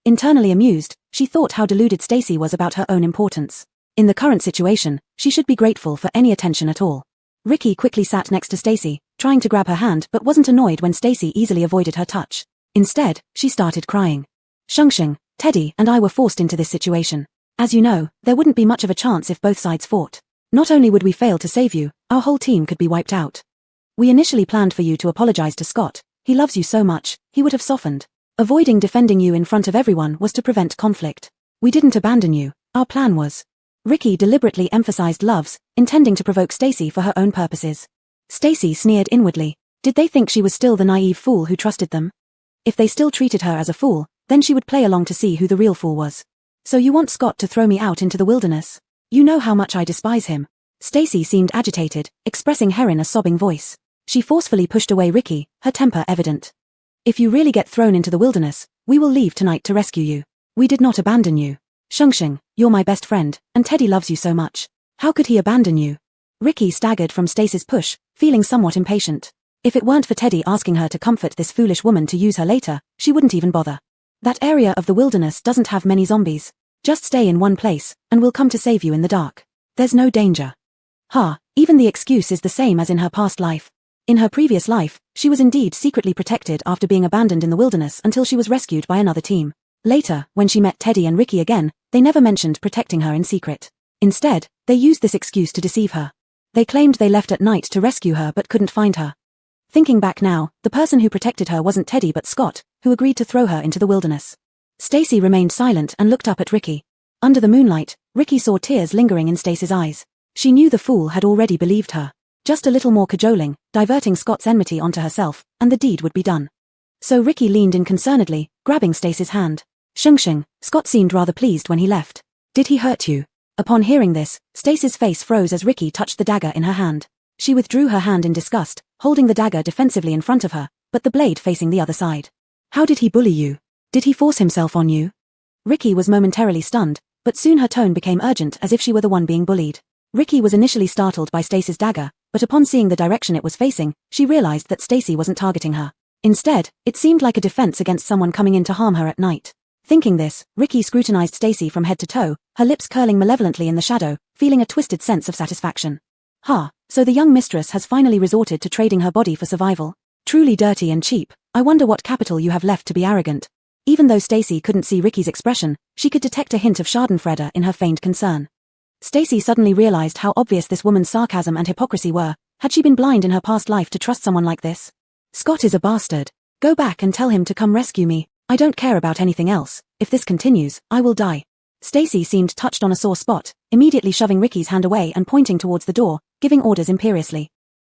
Internally amused, she thought how deluded Stacy was about her own importance. In the current situation, she should be grateful for any attention at all. Ricky quickly sat next to Stacy, trying to grab her hand but wasn't annoyed when Stacy easily avoided her touch. Instead, she started crying. Shengsheng, Teddy and I were forced into this situation. As you know, there wouldn't be much of a chance if both sides fought. Not only would we fail to save you, our whole team could be wiped out. We initially planned for you to apologize to Scott. He loves you so much, he would have softened. Avoiding defending you in front of everyone was to prevent conflict. We didn't abandon you, our plan was. Ricky deliberately emphasized loves, intending to provoke Stacy for her own purposes. Stacy sneered inwardly. Did they think she was still the naive fool who trusted them? If they still treated her as a fool, then she would play along to see who the real fool was. So you want Scott to throw me out into the wilderness? You know how much I despise him. Stacy seemed agitated, expressing her in a sobbing voice. She forcefully pushed away Ricky, her temper evident. If you really get thrown into the wilderness, we will leave tonight to rescue you. We did not abandon you. Shengsheng, you're my best friend, and Teddy loves you so much. How could he abandon you? Ricky staggered from Stacy's push, feeling somewhat impatient. If it weren't for Teddy asking her to comfort this foolish woman to use her later, she wouldn't even bother. That area of the wilderness doesn't have many zombies. Just stay in one place, and we'll come to save you in the dark. There's no danger. Even the excuse is the same as in her past life. In her previous life, she was indeed secretly protected after being abandoned in the wilderness until she was rescued by another team. Later, when she met Teddy and Ricky again, they never mentioned protecting her in secret. Instead, they used this excuse to deceive her. They claimed they left at night to rescue her but couldn't find her. Thinking back now, the person who protected her wasn't Teddy but Scott, who agreed to throw her into the wilderness. Stacy remained silent and looked up at Ricky. Under the moonlight, Ricky saw tears lingering in Stacy's eyes. She knew the fool had already believed her. Just a little more cajoling, diverting Scott's enmity onto herself, and the deed would be done. So Ricky leaned in concernedly, grabbing Stacy's hand. Shengsheng, Scott seemed rather pleased when he left. Did he hurt you? Upon hearing this, Stacy's face froze as Ricky touched the dagger in her hand. She withdrew her hand in disgust, holding the dagger defensively in front of her, but the blade facing the other side. How did he bully you? Did he force himself on you? Ricky was momentarily stunned, but soon her tone became urgent as if she were the one being bullied. Ricky was initially startled by Stacy's dagger, but upon seeing the direction it was facing, she realized that Stacy wasn't targeting her. Instead, it seemed like a defense against someone coming in to harm her at night. Thinking this, Ricky scrutinized Stacy from head to toe, her lips curling malevolently in the shadow, feeling a twisted sense of satisfaction. So the young mistress has finally resorted to trading her body for survival. Truly dirty and cheap. I wonder what capital you have left to be arrogant. Even though Stacy couldn't see Ricky's expression, she could detect a hint of schadenfreude in her feigned concern. Stacy suddenly realized how obvious this woman's sarcasm and hypocrisy were. Had she been blind in her past life to trust someone like this? Scott is a bastard. Go back and tell him to come rescue me. I don't care about anything else. If this continues, I will die. Stacy seemed touched on a sore spot, immediately shoving Ricky's hand away and pointing towards the door, giving orders imperiously.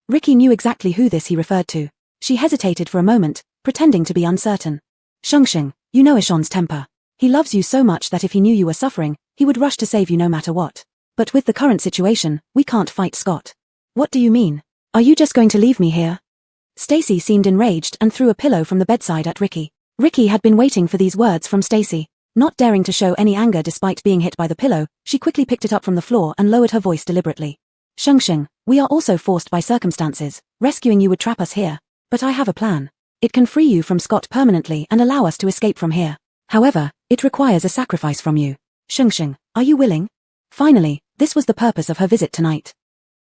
Ricky knew exactly who he referred to. She hesitated for a moment, pretending to be uncertain. Shengsheng, you know Ishan's temper. He loves you so much that if he knew you were suffering, he would rush to save you no matter what. But with the current situation, we can't fight Scott. What do you mean? Are you just going to leave me here? Stacy seemed enraged and threw a pillow from the bedside at Ricky. Ricky had been waiting for these words from Stacy. Not daring to show any anger despite being hit by the pillow, she quickly picked it up from the floor and lowered her voice deliberately. Shengsheng, we are also forced by circumstances. Rescuing you would trap us here. But I have a plan. It can free you from Scott permanently and allow us to escape from here. However, it requires a sacrifice from you. Shengsheng, are you willing? Finally, this was the purpose of her visit tonight.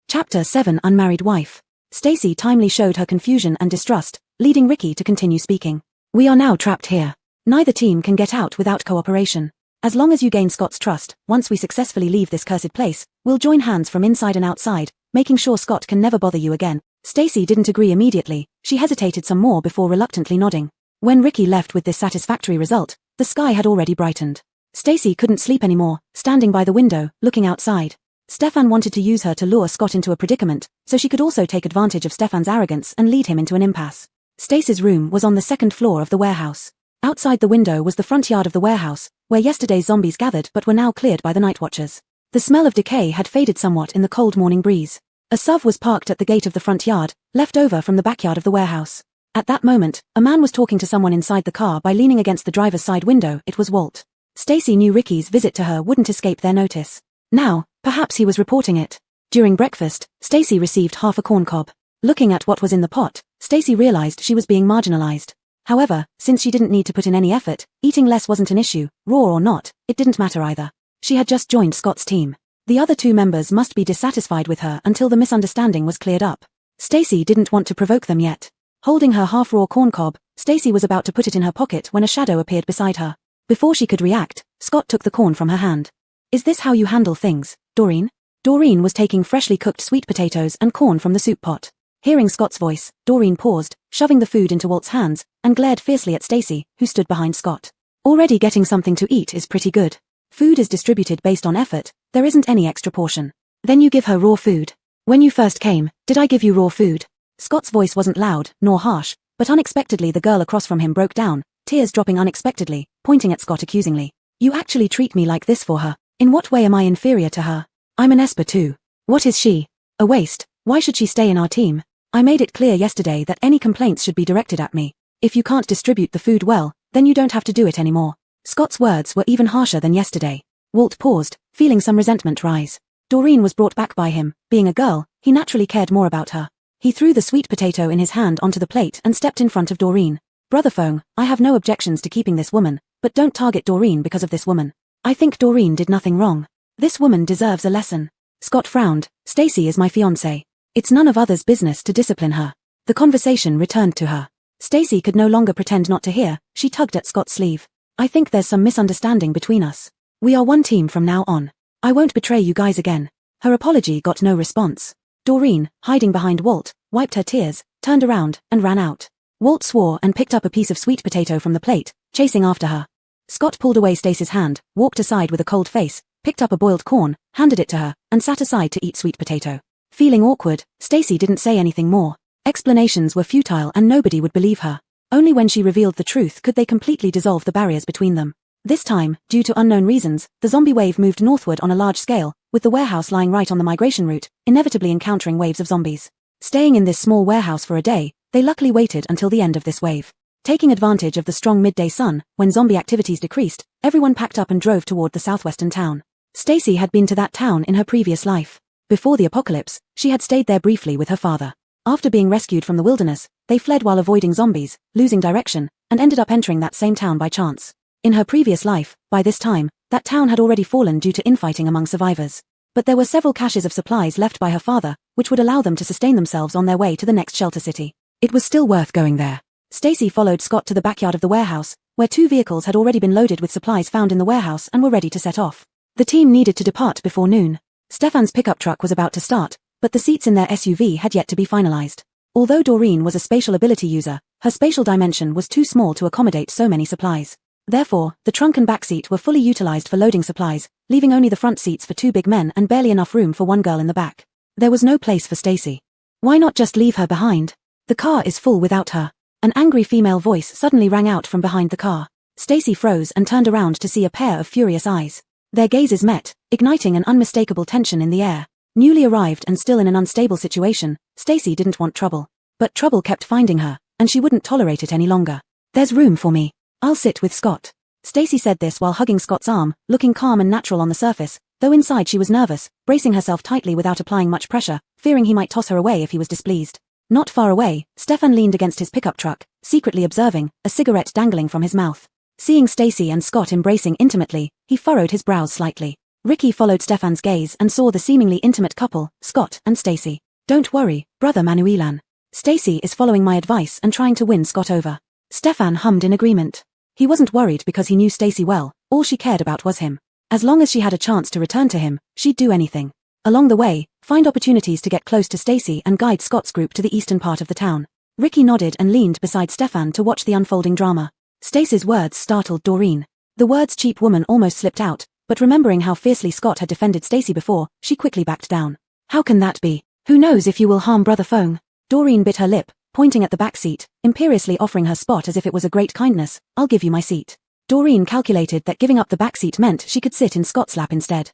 Chapter 7 Unmarried Wife. Stacy timely showed her confusion and distrust, leading Ricky to continue speaking. We are now trapped here. Neither team can get out without cooperation. As long as you gain Scott's trust, once we successfully leave this cursed place, we'll join hands from inside and outside, making sure Scott can never bother you again. Stacy didn't agree immediately. She hesitated some more before reluctantly nodding. When Ricky left with this satisfactory result, the sky had already brightened. Stacy couldn't sleep anymore, standing by the window, looking outside. Stefan wanted to use her to lure Scott into a predicament, so she could also take advantage of Stefan's arrogance and lead him into an impasse. Stacy's room was on the second floor of the warehouse. Outside the window was the front yard of the warehouse, where yesterday's zombies gathered but were now cleared by the night watchers. The smell of decay had faded somewhat in the cold morning breeze. A SUV was parked at the gate of the front yard, left over from the backyard of the warehouse. At that moment, a man was talking to someone inside the car by leaning against the driver's side window. It was Walt. Stacy knew Ricky's visit to her wouldn't escape their notice. Now, perhaps he was reporting it. During breakfast, Stacy received half a corn cob. Looking at what was in the pot, Stacy realized she was being marginalized. However, since she didn't need to put in any effort, eating less wasn't an issue. Raw or not, it didn't matter either. She had just joined Scott's team. The other two members must be dissatisfied with her until the misunderstanding was cleared up. Stacy didn't want to provoke them yet. Holding her half-raw corn cob, Stacy was about to put it in her pocket when a shadow appeared beside her. Before she could react, Scott took the corn from her hand. Is this how you handle things, Doreen? Doreen was taking freshly cooked sweet potatoes and corn from the soup pot. Hearing Scott's voice, Doreen paused, shoving the food into Walt's hands, and glared fiercely at Stacy, who stood behind Scott. Already getting something to eat is pretty good. Food is distributed based on effort, there isn't any extra portion. Then you give her raw food. When you first came, did I give you raw food? Scott's voice wasn't loud, nor harsh, but unexpectedly the girl across from him broke down, tears dropping unexpectedly, pointing at Scott accusingly. You actually treat me like this for her. In what way am I inferior to her? I'm an esper too. What is she? A waste. Why should she stay in our team? I made it clear yesterday that any complaints should be directed at me. If you can't distribute the food well, then you don't have to do it anymore. Scott's words were even harsher than yesterday. Walt paused, feeling some resentment rise. Doreen was brought back by him. Being a girl, he naturally cared more about her. He threw the sweet potato in his hand onto the plate and stepped in front of Doreen. Brother Fong, I have no objections to keeping this woman, but don't target Doreen because of this woman. I think Doreen did nothing wrong. This woman deserves a lesson. Scott frowned. Stacy is my fiancée. It's none of others' business to discipline her. The conversation returned to her. Stacy could no longer pretend not to hear. She tugged at Scott's sleeve. I think there's some misunderstanding between us. We are one team from now on. I won't betray you guys again. Her apology got no response. Doreen, hiding behind Walt, wiped her tears, turned around, and ran out. Walt swore and picked up a piece of sweet potato from the plate, chasing after her. Scott pulled away Stacy's hand, walked aside with a cold face, picked up a boiled corn, handed it to her, and sat aside to eat sweet potato. Feeling awkward, Stacy didn't say anything more. Explanations were futile and nobody would believe her. Only when she revealed the truth could they completely dissolve the barriers between them. This time, due to unknown reasons, the zombie wave moved northward on a large scale, with the warehouse lying right on the migration route, inevitably encountering waves of zombies. Staying in this small warehouse for a day, they luckily waited until the end of this wave. Taking advantage of the strong midday sun, when zombie activities decreased, everyone packed up and drove toward the southwestern town. Stacy had been to that town in her previous life. Before the apocalypse, she had stayed there briefly with her father. After being rescued from the wilderness, they fled while avoiding zombies, losing direction, and ended up entering that same town by chance. In her previous life, by this time, that town had already fallen due to infighting among survivors. But there were several caches of supplies left by her father, which would allow them to sustain themselves on their way to the next shelter city. It was still worth going there. Stacy followed Scott to the backyard of the warehouse, where 2 vehicles had already been loaded with supplies found in the warehouse and were ready to set off. The team needed to depart before noon. Stefan's pickup truck was about to start, but the seats in their SUV had yet to be finalized. Although Doreen was a spatial ability user, her spatial dimension was too small to accommodate so many supplies. Therefore, the trunk and back seat were fully utilized for loading supplies, leaving only the front seats for 2 big men and barely enough room for 1 girl in the back. There was no place for Stacy. Why not just leave her behind? The car is full without her. An angry female voice suddenly rang out from behind the car. Stacy froze and turned around to see a pair of furious eyes. Their gazes met, igniting an unmistakable tension in the air. Newly arrived and still in an unstable situation, Stacy didn't want trouble. But trouble kept finding her, and she wouldn't tolerate it any longer. There's room for me. I'll sit with Scott. Stacy said this while hugging Scott's arm, looking calm and natural on the surface, though inside she was nervous, bracing herself tightly without applying much pressure, fearing he might toss her away if he was displeased. Not far away, Stefan leaned against his pickup truck, secretly observing, a cigarette dangling from his mouth. Seeing Stacy and Scott embracing intimately, he furrowed his brows slightly. Ricky followed Stefan's gaze and saw the seemingly intimate couple, Scott and Stacy. Don't worry, brother Manuelan. Stacy is following my advice and trying to win Scott over. Stefan hummed in agreement. He wasn't worried because he knew Stacy well, all she cared about was him. As long as she had a chance to return to him, she'd do anything. Along the way, find opportunities to get close to Stacy and guide Scott's group to the eastern part of the town. Ricky nodded and leaned beside Stefan to watch the unfolding drama. Stacy's words startled Doreen. The words cheap woman almost slipped out, but remembering how fiercely Scott had defended Stacy before, she quickly backed down. How can that be? Who knows if you will harm Brother Fong? Doreen bit her lip, pointing at the back seat, imperiously offering her spot as if it was a great kindness. I'll give you my seat. Doreen calculated that giving up the back seat meant she could sit in Scott's lap instead.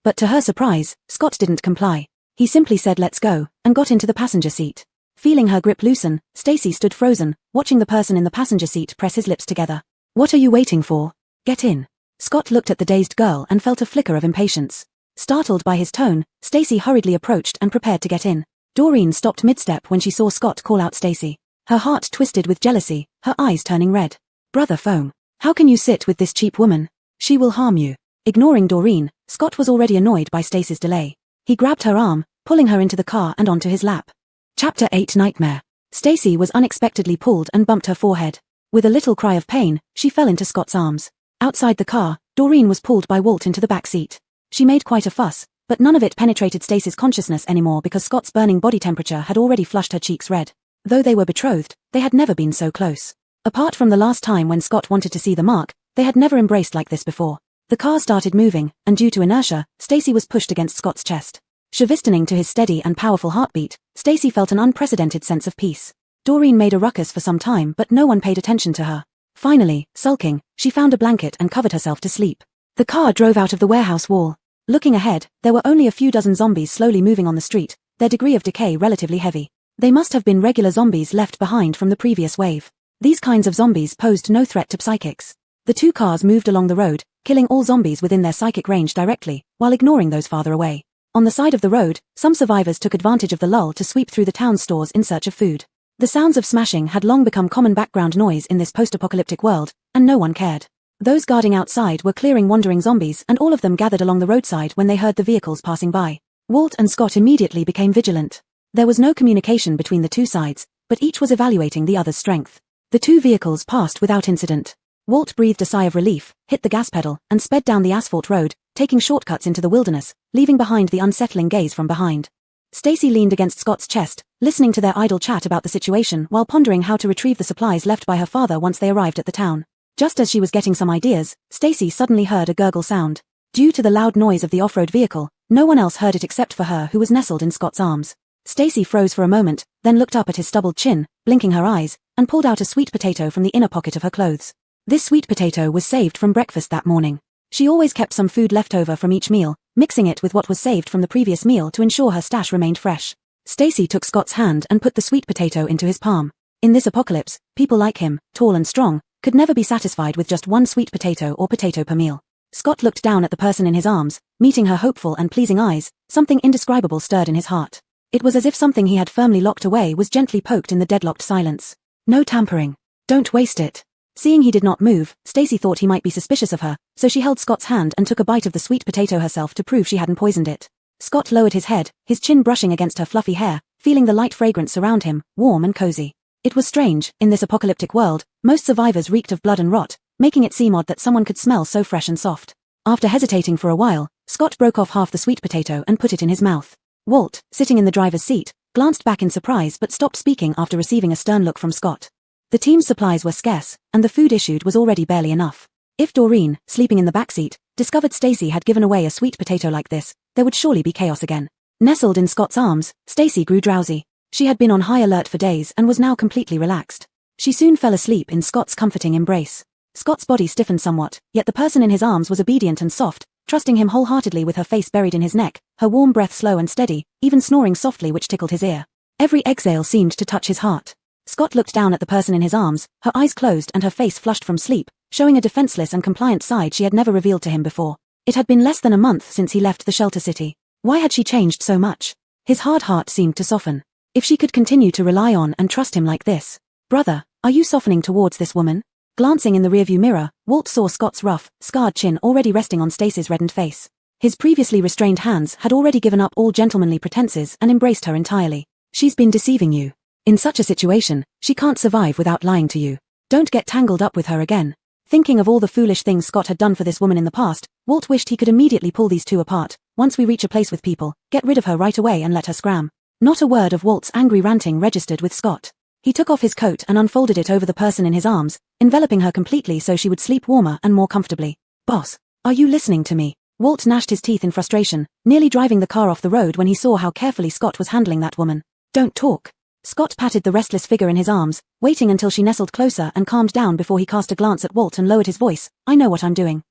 But to her surprise, Scott didn't comply. He simply said let's go, and got into the passenger seat. Feeling her grip loosen, Stacy stood frozen, watching the person in the passenger seat press his lips together. What are you waiting for? Get in. Scott looked at the dazed girl and felt a flicker of impatience. Startled by his tone, Stacy hurriedly approached and prepared to get in. Doreen stopped mid-step when she saw Scott call out Stacy. Her heart twisted with jealousy, her eyes turning red. Brother Fong, how can you sit with this cheap woman? She will harm you. Ignoring Doreen, Scott was already annoyed by Stacy's delay. He grabbed her arm, pulling her into the car and onto his lap. Chapter 8 Nightmare. Stacy was unexpectedly pulled and bumped her forehead. With a little cry of pain, she fell into Scott's arms. Outside the car, Doreen was pulled by Walt into the back seat. She made quite a fuss, but none of it penetrated Stacy's consciousness anymore because Scott's burning body temperature had already flushed her cheeks red. Though they were betrothed, they had never been so close. Apart from the last time when Scott wanted to see the mark, they had never embraced like this before. The car started moving, and due to inertia, Stacy was pushed against Scott's chest. Chavistoning to his steady and powerful heartbeat, Stacy felt an unprecedented sense of peace. Doreen made a ruckus for some time but no one paid attention to her. Finally, sulking, she found a blanket and covered herself to sleep. The car drove out of the warehouse wall. Looking ahead, there were only a few dozen zombies slowly moving on the street, their degree of decay relatively heavy. They must have been regular zombies left behind from the previous wave. These kinds of zombies posed no threat to psychics. The two cars moved along the road, killing all zombies within their psychic range directly, while ignoring those farther away. On the side of the road, some survivors took advantage of the lull to sweep through the town's stores in search of food. The sounds of smashing had long become common background noise in this post-apocalyptic world, and no one cared. Those guarding outside were clearing wandering zombies and all of them gathered along the roadside when they heard the vehicles passing by. Walt and Scott immediately became vigilant. There was no communication between the two sides, but each was evaluating the other's strength. The two vehicles passed without incident. Walt breathed a sigh of relief, hit the gas pedal, and sped down the asphalt road, taking shortcuts into the wilderness, leaving behind the unsettling gaze from behind. Stacy leaned against Scott's chest, listening to their idle chat about the situation while pondering how to retrieve the supplies left by her father once they arrived at the town. Just as she was getting some ideas, Stacy suddenly heard a gurgle sound. Due to the loud noise of the off-road vehicle, no one else heard it except for her who was nestled in Scott's arms. Stacy froze for a moment, then looked up at his stubbled chin, blinking her eyes, and pulled out a sweet potato from the inner pocket of her clothes. This sweet potato was saved from breakfast that morning. She always kept some food left over from each meal, mixing it with what was saved from the previous meal to ensure her stash remained fresh. Stacy took Scott's hand and put the sweet potato into his palm. In this apocalypse, people like him, tall and strong, could never be satisfied with just one sweet potato or potato per meal. Scott looked down at the person in his arms, meeting her hopeful and pleasing eyes, something indescribable stirred in his heart. It was as if something he had firmly locked away was gently poked in the deadlocked silence. No tampering. Don't waste it. Seeing he did not move, Stacy thought he might be suspicious of her, so she held Scott's hand and took a bite of the sweet potato herself to prove she hadn't poisoned it. Scott lowered his head, his chin brushing against her fluffy hair, feeling the light fragrance surround him, warm and cozy. It was strange, in this apocalyptic world, most survivors reeked of blood and rot, making it seem odd that someone could smell so fresh and soft. After hesitating for a while, Scott broke off half the sweet potato and put it in his mouth. Walt, sitting in the driver's seat, glanced back in surprise but stopped speaking after receiving a stern look from Scott. The team's supplies were scarce, and the food issued was already barely enough. If Doreen, sleeping in the backseat, discovered Stacy had given away a sweet potato like this, there would surely be chaos again. Nestled in Scott's arms, Stacy grew drowsy. She had been on high alert for days and was now completely relaxed. She soon fell asleep in Scott's comforting embrace. Scott's body stiffened somewhat, yet the person in his arms was obedient and soft, trusting him wholeheartedly with her face buried in his neck, her warm breath slow and steady, even snoring softly which tickled his ear. Every exhale seemed to touch his heart. Scott looked down at the person in his arms, her eyes closed and her face flushed from sleep, showing a defenseless and compliant side she had never revealed to him before. It had been less than a month since he left the shelter city. Why had she changed so much? His hard heart seemed to soften. If she could continue to rely on and trust him like this. Brother, are you softening towards this woman? Glancing in the rearview mirror, Walt saw Scott's rough, scarred chin already resting on Stacy's reddened face. His previously restrained hands had already given up all gentlemanly pretenses and embraced her entirely. She's been deceiving you. In such a situation, she can't survive without lying to you. Don't get tangled up with her again. Thinking of all the foolish things Scott had done for this woman in the past, Walt wished he could immediately pull these two apart. Once we reach a place with people, get rid of her right away and let her scram. Not a word of Walt's angry ranting registered with Scott. He took off his coat and unfolded it over the person in his arms, enveloping her completely so she would sleep warmer and more comfortably. Boss, are you listening to me? Walt gnashed his teeth in frustration, nearly driving the car off the road when he saw how carefully Scott was handling that woman. Don't talk. Scott patted the restless figure in his arms, waiting until she nestled closer and calmed down before he cast a glance at Walt and lowered his voice. I know what I'm doing.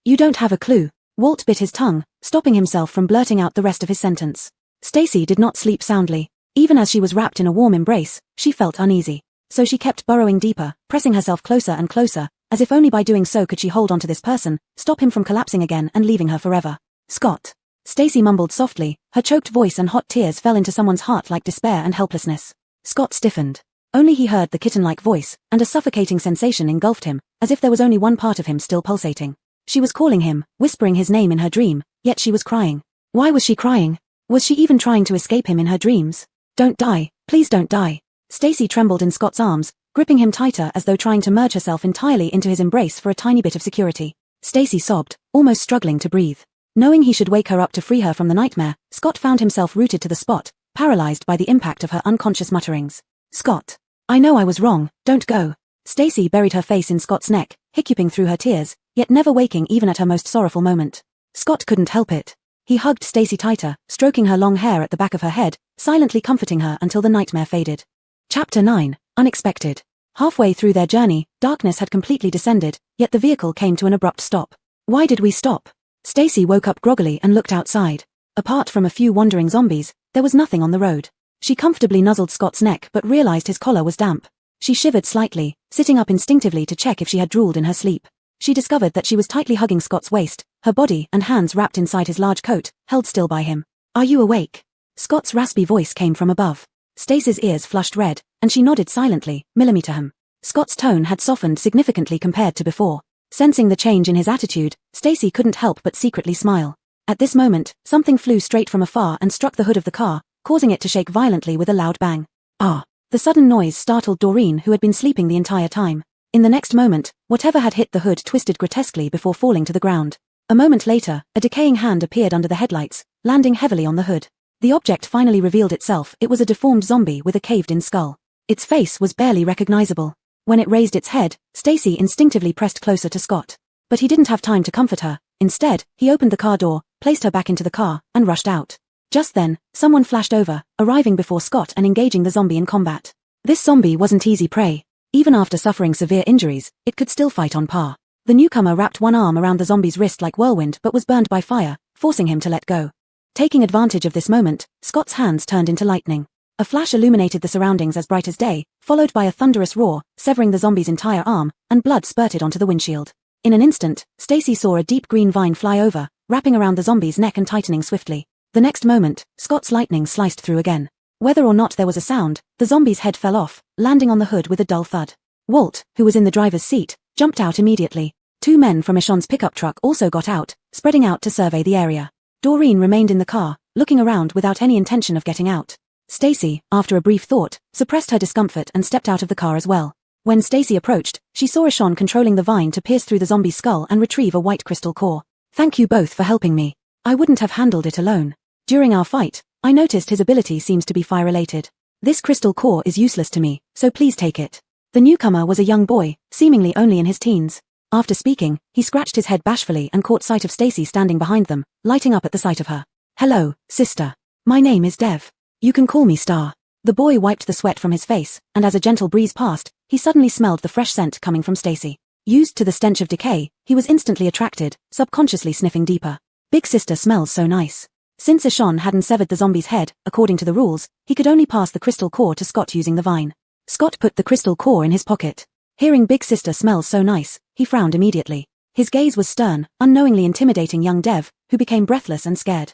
You don't have a clue. Walt bit his tongue, stopping himself from blurting out the rest of his sentence. Stacy did not sleep soundly. Even as she was wrapped in a warm embrace, she felt uneasy. So she kept burrowing deeper, pressing herself closer and closer, as if only by doing so could she hold onto this person, stop him from collapsing again and leaving her forever. Scott. Stacy mumbled softly, her choked voice and hot tears fell into someone's heart like despair and helplessness. Scott stiffened. Only he heard the kitten-like voice, and a suffocating sensation engulfed him, as if there was only one part of him still pulsating. She was calling him, whispering his name in her dream, yet she was crying. Why was she crying? Was she even trying to escape him in her dreams? Don't die, please don't die. Stacy trembled in Scott's arms, gripping him tighter as though trying to merge herself entirely into his embrace for a tiny bit of security. Stacy sobbed, almost struggling to breathe. Knowing he should wake her up to free her from the nightmare, Scott found himself rooted to the spot, paralyzed by the impact of her unconscious mutterings. Scott. I know I was wrong, don't go. Stacy buried her face in Scott's neck, hiccuping through her tears, yet never waking even at her most sorrowful moment. Scott couldn't help it. He hugged Stacy tighter, stroking her long hair at the back of her head, silently comforting her until the nightmare faded. Chapter 9. Unexpected. Halfway through their journey, darkness had completely descended, yet the vehicle came to an abrupt stop. Why did we stop? Stacy woke up groggily and looked outside. Apart from a few wandering zombies, there was nothing on the road. She comfortably nuzzled Scott's neck but realized his collar was damp. She shivered slightly, sitting up instinctively to check if she had drooled in her sleep. She discovered that she was tightly hugging Scott's waist, her body and hands wrapped inside his large coat, held still by him. Are you awake? Scott's raspy voice came from above. Stacy's ears flushed red, and she nodded silently, millimeter. Scott's tone had softened significantly compared to before. Sensing the change in his attitude, Stacy couldn't help but secretly smile. At this moment, something flew straight from afar and struck the hood of the car, causing it to shake violently with a loud bang. Ah! The sudden noise startled Doreen, who had been sleeping the entire time. In the next moment, whatever had hit the hood twisted grotesquely before falling to the ground. A moment later, a decaying hand appeared under the headlights, landing heavily on the hood. The object finally revealed itself. It was a deformed zombie with a caved-in skull. Its face was barely recognizable. When it raised its head, Stacy instinctively pressed closer to Scott. But he didn't have time to comfort her. Instead, he opened the car door, placed her back into the car, and rushed out. Just then, someone flashed over, arriving before Scott and engaging the zombie in combat. This zombie wasn't easy prey. Even after suffering severe injuries, it could still fight on par. The newcomer wrapped one arm around the zombie's wrist like whirlwind but was burned by fire, forcing him to let go. Taking advantage of this moment, Scott's hands turned into lightning. A flash illuminated the surroundings as bright as day, followed by a thunderous roar, severing the zombie's entire arm, and blood spurted onto the windshield. In an instant, Stacy saw a deep green vine fly over, wrapping around the zombie's neck and tightening swiftly. The next moment, Scott's lightning sliced through again. Whether or not there was a sound, the zombie's head fell off, landing on the hood with a dull thud. Walt, who was in the driver's seat, jumped out immediately. Two men from Michonne's pickup truck also got out, spreading out to survey the area. Doreen remained in the car, looking around without any intention of getting out. Stacy, after a brief thought, suppressed her discomfort and stepped out of the car as well. When Stacy approached, she saw Michonne controlling the vine to pierce through the zombie's skull and retrieve a white crystal core. Thank you both for helping me. I wouldn't have handled it alone. During our fight, I noticed his ability seems to be fire-related. This crystal core is useless to me, so please take it. The newcomer was a young boy, seemingly only in his teens. After speaking, he scratched his head bashfully and caught sight of Stacy standing behind them, lighting up at the sight of her. Hello, sister. My name is Dev. You can call me Star. The boy wiped the sweat from his face, and as a gentle breeze passed, he suddenly smelled the fresh scent coming from Stacy. Used to the stench of decay, he was instantly attracted, subconsciously sniffing deeper. Big sister smells so nice. Since Michonne hadn't severed the zombie's head, according to the rules, he could only pass the crystal core to Scott using the vine. Scott put the crystal core in his pocket. Hearing Big Sister smells so nice, he frowned immediately. His gaze was stern, unknowingly intimidating young Dev, who became breathless and scared.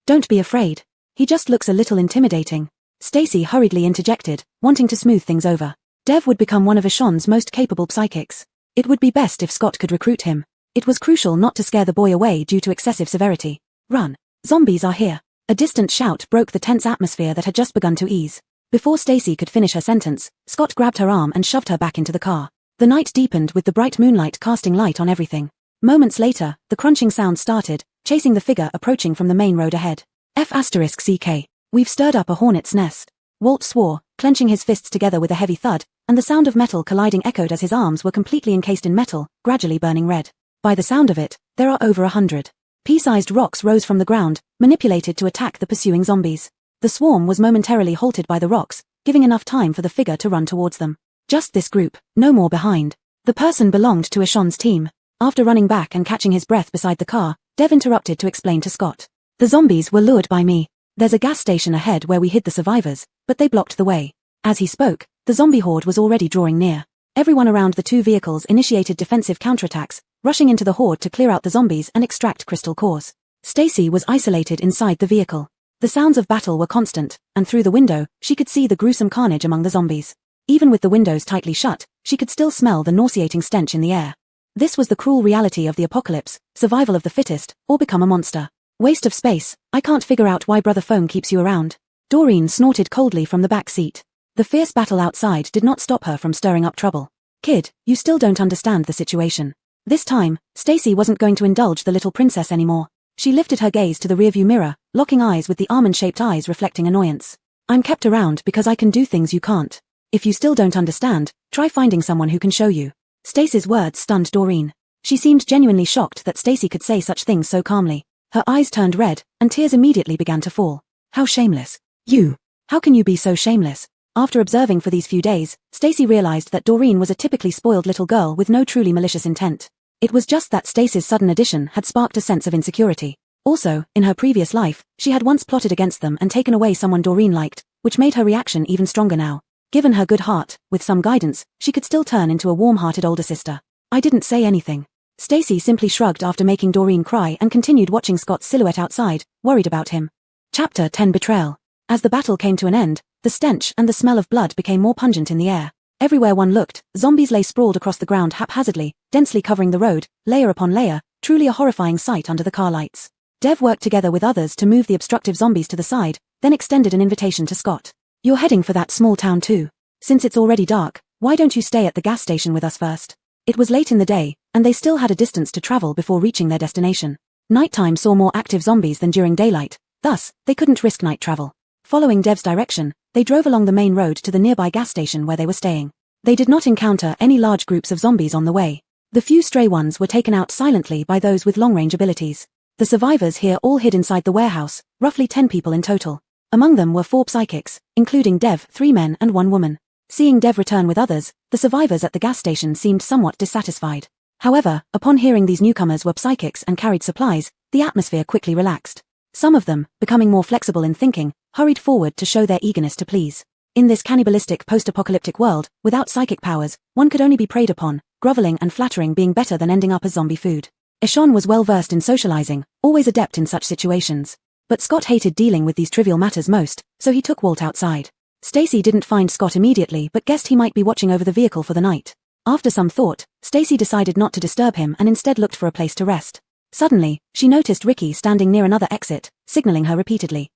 Don't be afraid. He just looks a little intimidating. Stacy hurriedly interjected, wanting to smooth things over. Dev would become one of Michonne's most capable psychics. It would be best if Scott could recruit him. It was crucial not to scare the boy away due to excessive severity. Run. Zombies are here. A distant shout broke the tense atmosphere that had just begun to ease. Before Stacy could finish her sentence, Scott grabbed her arm and shoved her back into the car. The night deepened with the bright moonlight casting light on everything. Moments later, the crunching sound started, chasing the figure approaching from the main road ahead. F***CK. We've stirred up a hornet's nest. Walt swore, clenching his fists together with a heavy thud, and the sound of metal colliding echoed as his arms were completely encased in metal, gradually burning red. By the sound of it, there are over 100. Pea-sized rocks rose from the ground, manipulated to attack the pursuing zombies. The swarm was momentarily halted by the rocks, giving enough time for the figure to run towards them. Just this group, no more behind. The person belonged to Michonne's team. After running back and catching his breath beside the car, Dev interrupted to explain to Scott. The zombies were lured by me. There's a gas station ahead where we hid the survivors, but they blocked the way. As he spoke, the zombie horde was already drawing near. Everyone around the two vehicles initiated defensive counterattacks, rushing into the horde to clear out the zombies and extract crystal cores. Stacy was isolated inside the vehicle. The sounds of battle were constant, and through the window, she could see the gruesome carnage among the zombies. Even with the windows tightly shut, she could still smell the nauseating stench in the air. This was the cruel reality of the apocalypse, survival of the fittest, or become a monster. Waste of space. I can't figure out why Brother Phone keeps you around. Doreen snorted coldly from the back seat. The fierce battle outside did not stop her from stirring up trouble. Kid, you still don't understand the situation. This time, Stacy wasn't going to indulge the little princess anymore. She lifted her gaze to the rearview mirror, locking eyes with the almond-shaped eyes reflecting annoyance. I'm kept around because I can do things you can't. If you still don't understand, try finding someone who can show you. Stacy's words stunned Doreen. She seemed genuinely shocked that Stacy could say such things so calmly. Her eyes turned red, and tears immediately began to fall. How shameless. You. How can you be so shameless? After observing for these few days, Stacy realized that Doreen was a typically spoiled little girl with no truly malicious intent. It was just that Stacy's sudden addition had sparked a sense of insecurity. Also, in her previous life, she had once plotted against them and taken away someone Doreen liked, which made her reaction even stronger now. Given her good heart, with some guidance, she could still turn into a warm-hearted older sister. I didn't say anything. Stacy simply shrugged after making Doreen cry and continued watching Scott's silhouette outside, worried about him. Chapter 10 Betrayal. As the battle came to an end, the stench and the smell of blood became more pungent in the air. Everywhere one looked, zombies lay sprawled across the ground haphazardly, densely covering the road, layer upon layer, truly a horrifying sight under the car lights. Dev worked together with others to move the obstructive zombies to the side, then extended an invitation to Scott. You're heading for that small town too. Since it's already dark, why don't you stay at the gas station with us first? It was late in the day, and they still had a distance to travel before reaching their destination. Nighttime saw more active zombies than during daylight, thus, they couldn't risk night travel. Following Dev's direction, they drove along the main road to the nearby gas station where they were staying. They did not encounter any large groups of zombies on the way. The few stray ones were taken out silently by those with long-range abilities. The survivors here all hid inside the warehouse, roughly 10 people in total. Among them were 4 psychics, including Dev, 3 men and 1 woman. Seeing Dev return with others, the survivors at the gas station seemed somewhat dissatisfied. However, upon hearing these newcomers were psychics and carried supplies, the atmosphere quickly relaxed. Some of them, becoming more flexible in thinking, hurried forward to show their eagerness to please. In this cannibalistic post-apocalyptic world, without psychic powers, one could only be preyed upon, groveling and flattering being better than ending up as zombie food. Eshawn was well versed in socializing, always adept in such situations. But Scott hated dealing with these trivial matters most, so he took Walt outside. Stacy didn't find Scott immediately but guessed he might be watching over the vehicle for the night. After some thought, Stacy decided not to disturb him and instead looked for a place to rest. Suddenly, she noticed Ricky standing near another exit, signaling her repeatedly.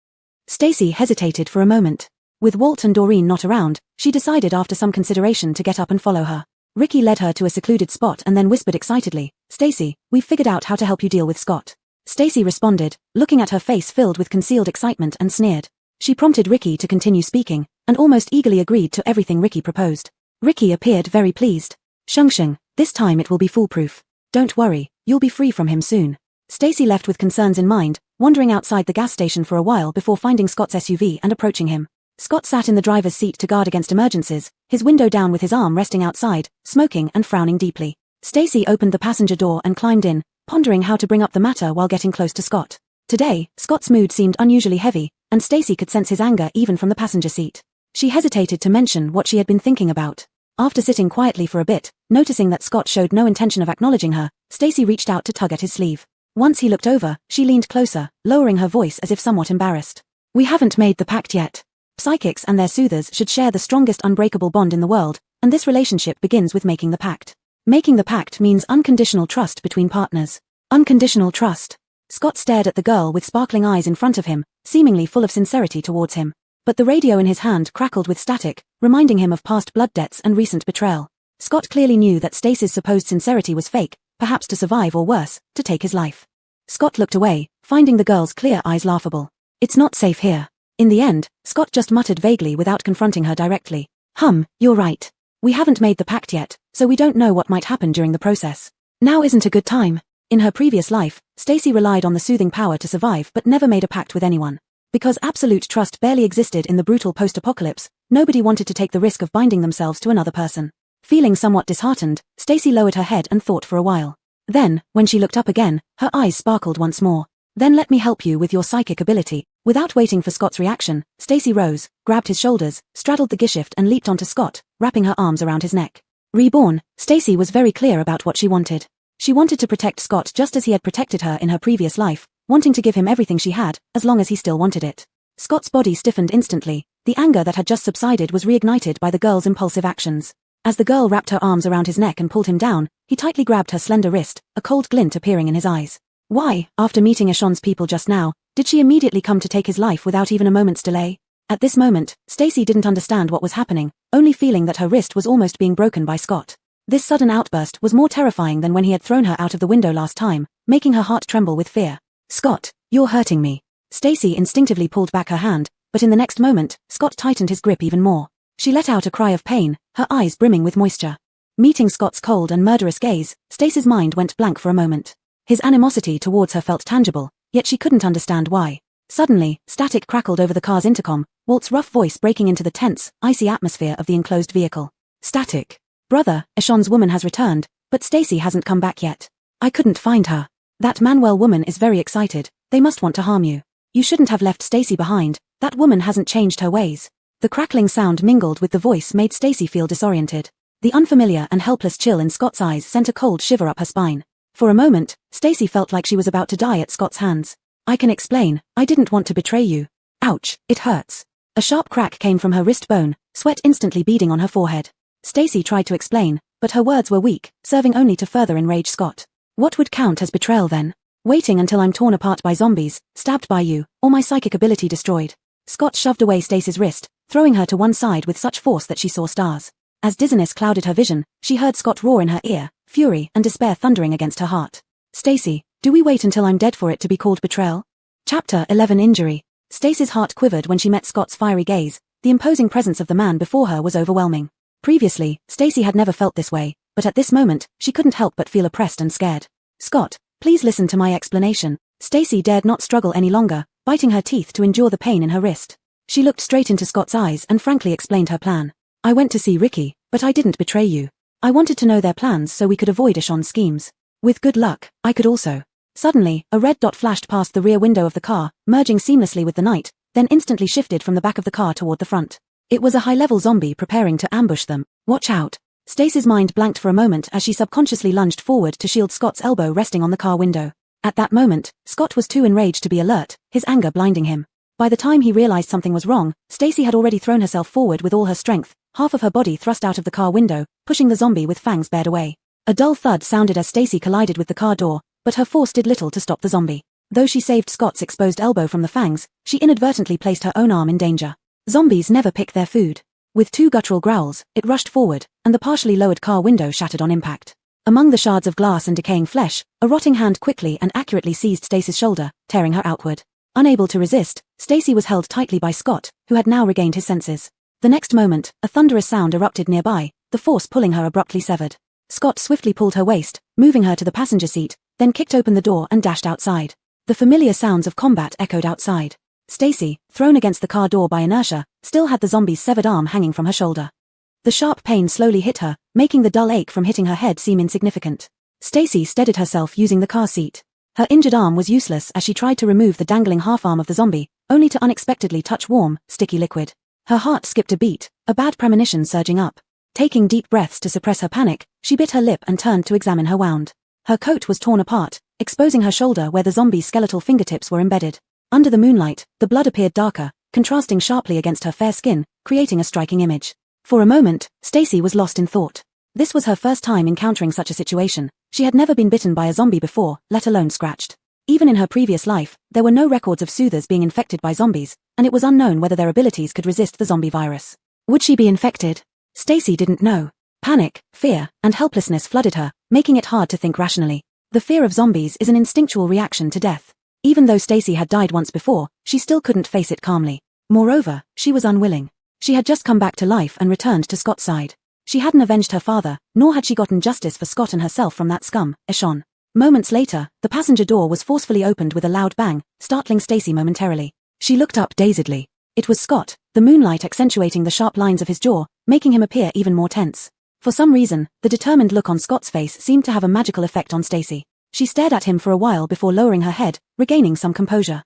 Stacy hesitated for a moment. With Walt and Doreen not around, she decided after some consideration to get up and follow her. Ricky led her to a secluded spot and then whispered excitedly, Stacy, we've figured out how to help you deal with Scott. Stacy responded, looking at her face filled with concealed excitement and sneered. She prompted Ricky to continue speaking, and almost eagerly agreed to everything Ricky proposed. Ricky appeared very pleased. Sheng, this time it will be foolproof. Don't worry, you'll be free from him soon. Stacy left with concerns in mind, wandering outside the gas station for a while before finding Scott's SUV and approaching him. Scott sat in the driver's seat to guard against emergencies, his window down with his arm resting outside, smoking and frowning deeply. Stacy opened the passenger door and climbed in, pondering how to bring up the matter while getting close to Scott. Today, Scott's mood seemed unusually heavy, and Stacy could sense his anger even from the passenger seat. She hesitated to mention what she had been thinking about. After sitting quietly for a bit, noticing that Scott showed no intention of acknowledging her, Stacy reached out to tug at his sleeve. Once he looked over, she leaned closer, lowering her voice as if somewhat embarrassed. We haven't made the pact yet. Psychics and their soothers should share the strongest unbreakable bond in the world, and this relationship begins with making the pact. Making the pact means unconditional trust between partners. Unconditional trust. Scott stared at the girl with sparkling eyes in front of him, seemingly full of sincerity towards him. But the radio in his hand crackled with static, reminding him of past blood debts and recent betrayal. Scott clearly knew that Stacy's supposed sincerity was fake, perhaps to survive or worse, to take his life. Scott looked away, finding the girl's clear eyes laughable. It's not safe here. In the end, Scott just muttered vaguely without confronting her directly. You're right. We haven't made the pact yet, so we don't know what might happen during the process. Now isn't a good time. In her previous life, Stacy relied on the soothing power to survive but never made a pact with anyone. Because absolute trust barely existed in the brutal post-apocalypse, nobody wanted to take the risk of binding themselves to another person. Feeling somewhat disheartened, Stacy lowered her head and thought for a while. Then, when she looked up again, her eyes sparkled once more. Then let me help you with your psychic ability. Without waiting for Scott's reaction, Stacy rose, grabbed his shoulders, straddled the gishift and leaped onto Scott, wrapping her arms around his neck. Reborn, Stacy was very clear about what she wanted. She wanted to protect Scott just as he had protected her in her previous life, wanting to give him everything she had, as long as he still wanted it. Scott's body stiffened instantly. The anger that had just subsided was reignited by the girl's impulsive actions. As the girl wrapped her arms around his neck and pulled him down, he tightly grabbed her slender wrist, a cold glint appearing in his eyes. Why, after meeting Eshawn's people just now, did she immediately come to take his life without even a moment's delay? At this moment, Stacy didn't understand what was happening, only feeling that her wrist was almost being broken by Scott. This sudden outburst was more terrifying than when he had thrown her out of the window last time, making her heart tremble with fear. Scott, you're hurting me. Stacy instinctively pulled back her hand, but in the next moment, Scott tightened his grip even more. She let out a cry of pain, her eyes brimming with moisture. Meeting Scott's cold and murderous gaze, Stacy's mind went blank for a moment. His animosity towards her felt tangible, yet she couldn't understand why. Suddenly, static crackled over the car's intercom, Walt's rough voice breaking into the tense, icy atmosphere of the enclosed vehicle. Static. Brother, Eshon's woman has returned, but Stacy hasn't come back yet. I couldn't find her. That Manuel woman is very excited, they must want to harm you. You shouldn't have left Stacy behind, that woman hasn't changed her ways. The crackling sound mingled with the voice made Stacy feel disoriented. The unfamiliar and helpless chill in Scott's eyes sent a cold shiver up her spine. For a moment, Stacy felt like she was about to die at Scott's hands. I can explain, I didn't want to betray you. Ouch, it hurts. A sharp crack came from her wrist bone, sweat instantly beading on her forehead. Stacy tried to explain, but her words were weak, serving only to further enrage Scott. What would count as betrayal then? Waiting until I'm torn apart by zombies, stabbed by you, or my psychic ability destroyed. Scott shoved away Stacy's wrist, throwing her to one side with such force that she saw stars. As dizziness clouded her vision, she heard Scott roar in her ear, fury and despair thundering against her heart. Stacy, do we wait until I'm dead for it to be called betrayal? Chapter 11 Injury. Stacy's heart quivered when she met Scott's fiery gaze. The imposing presence of the man before her was overwhelming. Previously, Stacy had never felt this way, but at this moment, she couldn't help but feel oppressed and scared. Scott, please listen to my explanation. Stacy dared not struggle any longer, biting her teeth to endure the pain in her wrist. She looked straight into Scott's eyes and frankly explained her plan. I went to see Ricky, but I didn't betray you. I wanted to know their plans so we could avoid Eshon's schemes. With good luck, I could also. Suddenly, a red dot flashed past the rear window of the car, merging seamlessly with the night, then instantly shifted from the back of the car toward the front. It was a high-level zombie preparing to ambush them. Watch out. Stacy's mind blanked for a moment as she subconsciously lunged forward to shield Scott's elbow resting on the car window. At that moment, Scott was too enraged to be alert, his anger blinding him. By the time he realized something was wrong, Stacy had already thrown herself forward with all her strength, half of her body thrust out of the car window, pushing the zombie with fangs bared away. A dull thud sounded as Stacy collided with the car door, but her force did little to stop the zombie. Though she saved Scott's exposed elbow from the fangs, she inadvertently placed her own arm in danger. Zombies never pick their food. With two guttural growls, it rushed forward, and the partially lowered car window shattered on impact. Among the shards of glass and decaying flesh, a rotting hand quickly and accurately seized Stacy's shoulder, tearing her outward. Unable to resist, Stacy was held tightly by Scott, who had now regained his senses. The next moment, a thunderous sound erupted nearby, the force pulling her abruptly severed. Scott swiftly pulled her waist, moving her to the passenger seat, then kicked open the door and dashed outside. The familiar sounds of combat echoed outside. Stacy, thrown against the car door by inertia, still had the zombie's severed arm hanging from her shoulder. The sharp pain slowly hit her, making the dull ache from hitting her head seem insignificant. Stacy steadied herself using the car seat. Her injured arm was useless as she tried to remove the dangling half-arm of the zombie, only to unexpectedly touch warm, sticky liquid. Her heart skipped a beat, a bad premonition surging up. Taking deep breaths to suppress her panic, she bit her lip and turned to examine her wound. Her coat was torn apart, exposing her shoulder where the zombie's skeletal fingertips were embedded. Under the moonlight, the blood appeared darker, contrasting sharply against her fair skin, creating a striking image. For a moment, Stacy was lost in thought. This was her first time encountering such a situation. She had never been bitten by a zombie before, let alone scratched. Even in her previous life, there were no records of soothers being infected by zombies, and it was unknown whether their abilities could resist the zombie virus. Would she be infected? Stacy didn't know. Panic, fear, and helplessness flooded her, making it hard to think rationally. The fear of zombies is an instinctual reaction to death. Even though Stacy had died once before, she still couldn't face it calmly. Moreover, she was unwilling. She had just come back to life and returned to Scott's side. She hadn't avenged her father, nor had she gotten justice for Scott and herself from that scum, Eshon. Moments later, the passenger door was forcefully opened with a loud bang, startling Stacy momentarily. She looked up dazedly. It was Scott, the moonlight accentuating the sharp lines of his jaw, making him appear even more tense. For some reason, the determined look on Scott's face seemed to have a magical effect on Stacy. She stared at him for a while before lowering her head, regaining some composure.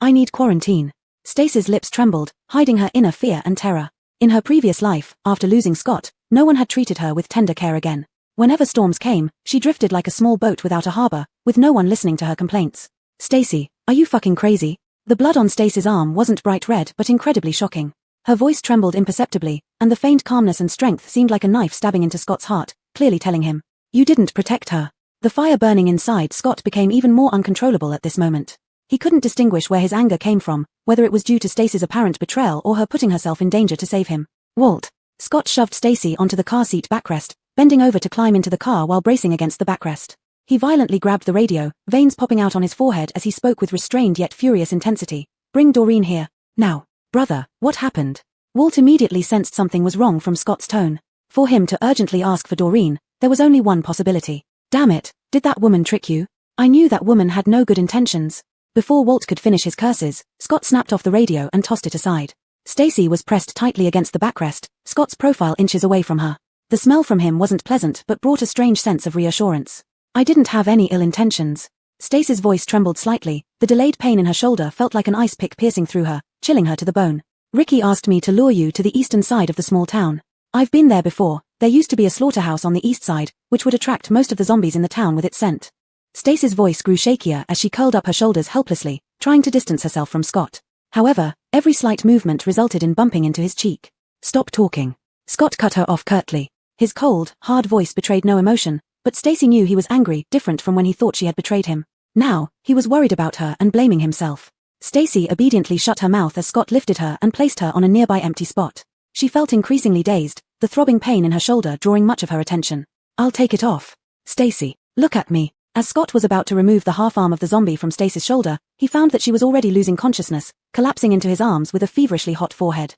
I need quarantine. Stacy's lips trembled, hiding her inner fear and terror. In her previous life, after losing Scott, no one had treated her with tender care again. Whenever storms came, she drifted like a small boat without a harbor, with no one listening to her complaints. Stacy, are you fucking crazy? The blood on Stacy's arm wasn't bright red but incredibly shocking. Her voice trembled imperceptibly, and the faint calmness and strength seemed like a knife stabbing into Scott's heart, clearly telling him, you didn't protect her. The fire burning inside Scott became even more uncontrollable at this moment. He couldn't distinguish where his anger came from, whether it was due to Stacy's apparent betrayal or her putting herself in danger to save him. Walt. Scott shoved Stacy onto the car seat backrest, bending over to climb into the car while bracing against the backrest. He violently grabbed the radio, veins popping out on his forehead as he spoke with restrained yet furious intensity. "Bring Doreen here. Now." "Brother, what happened?" Walt immediately sensed something was wrong from Scott's tone. For him to urgently ask for Doreen, there was only one possibility. "Damn it, did that woman trick you? I knew that woman had no good intentions." Before Walt could finish his curses, Scott snapped off the radio and tossed it aside. Stacy was pressed tightly against the backrest, Scott's profile inches away from her. The smell from him wasn't pleasant but brought a strange sense of reassurance. "I didn't have any ill intentions." Stacy's voice trembled slightly, the delayed pain in her shoulder felt like an ice pick piercing through her, chilling her to the bone. "Ricky asked me to lure you to the eastern side of the small town. I've been there before. There used to be a slaughterhouse on the east side, which would attract most of the zombies in the town with its scent." Stacy's voice grew shakier as she curled up her shoulders helplessly, trying to distance herself from Scott. However, every slight movement resulted in bumping into his cheek. "Stop talking." Scott cut her off curtly. His cold, hard voice betrayed no emotion, but Stacy knew he was angry, different from when he thought she had betrayed him. Now, he was worried about her and blaming himself. Stacy obediently shut her mouth as Scott lifted her and placed her on a nearby empty spot. She felt increasingly dazed, the throbbing pain in her shoulder drawing much of her attention. "I'll take it off. Stacy, look at me." As Scott was about to remove the half-arm of the zombie from Stacy's shoulder, he found that she was already losing consciousness, collapsing into his arms with a feverishly hot forehead.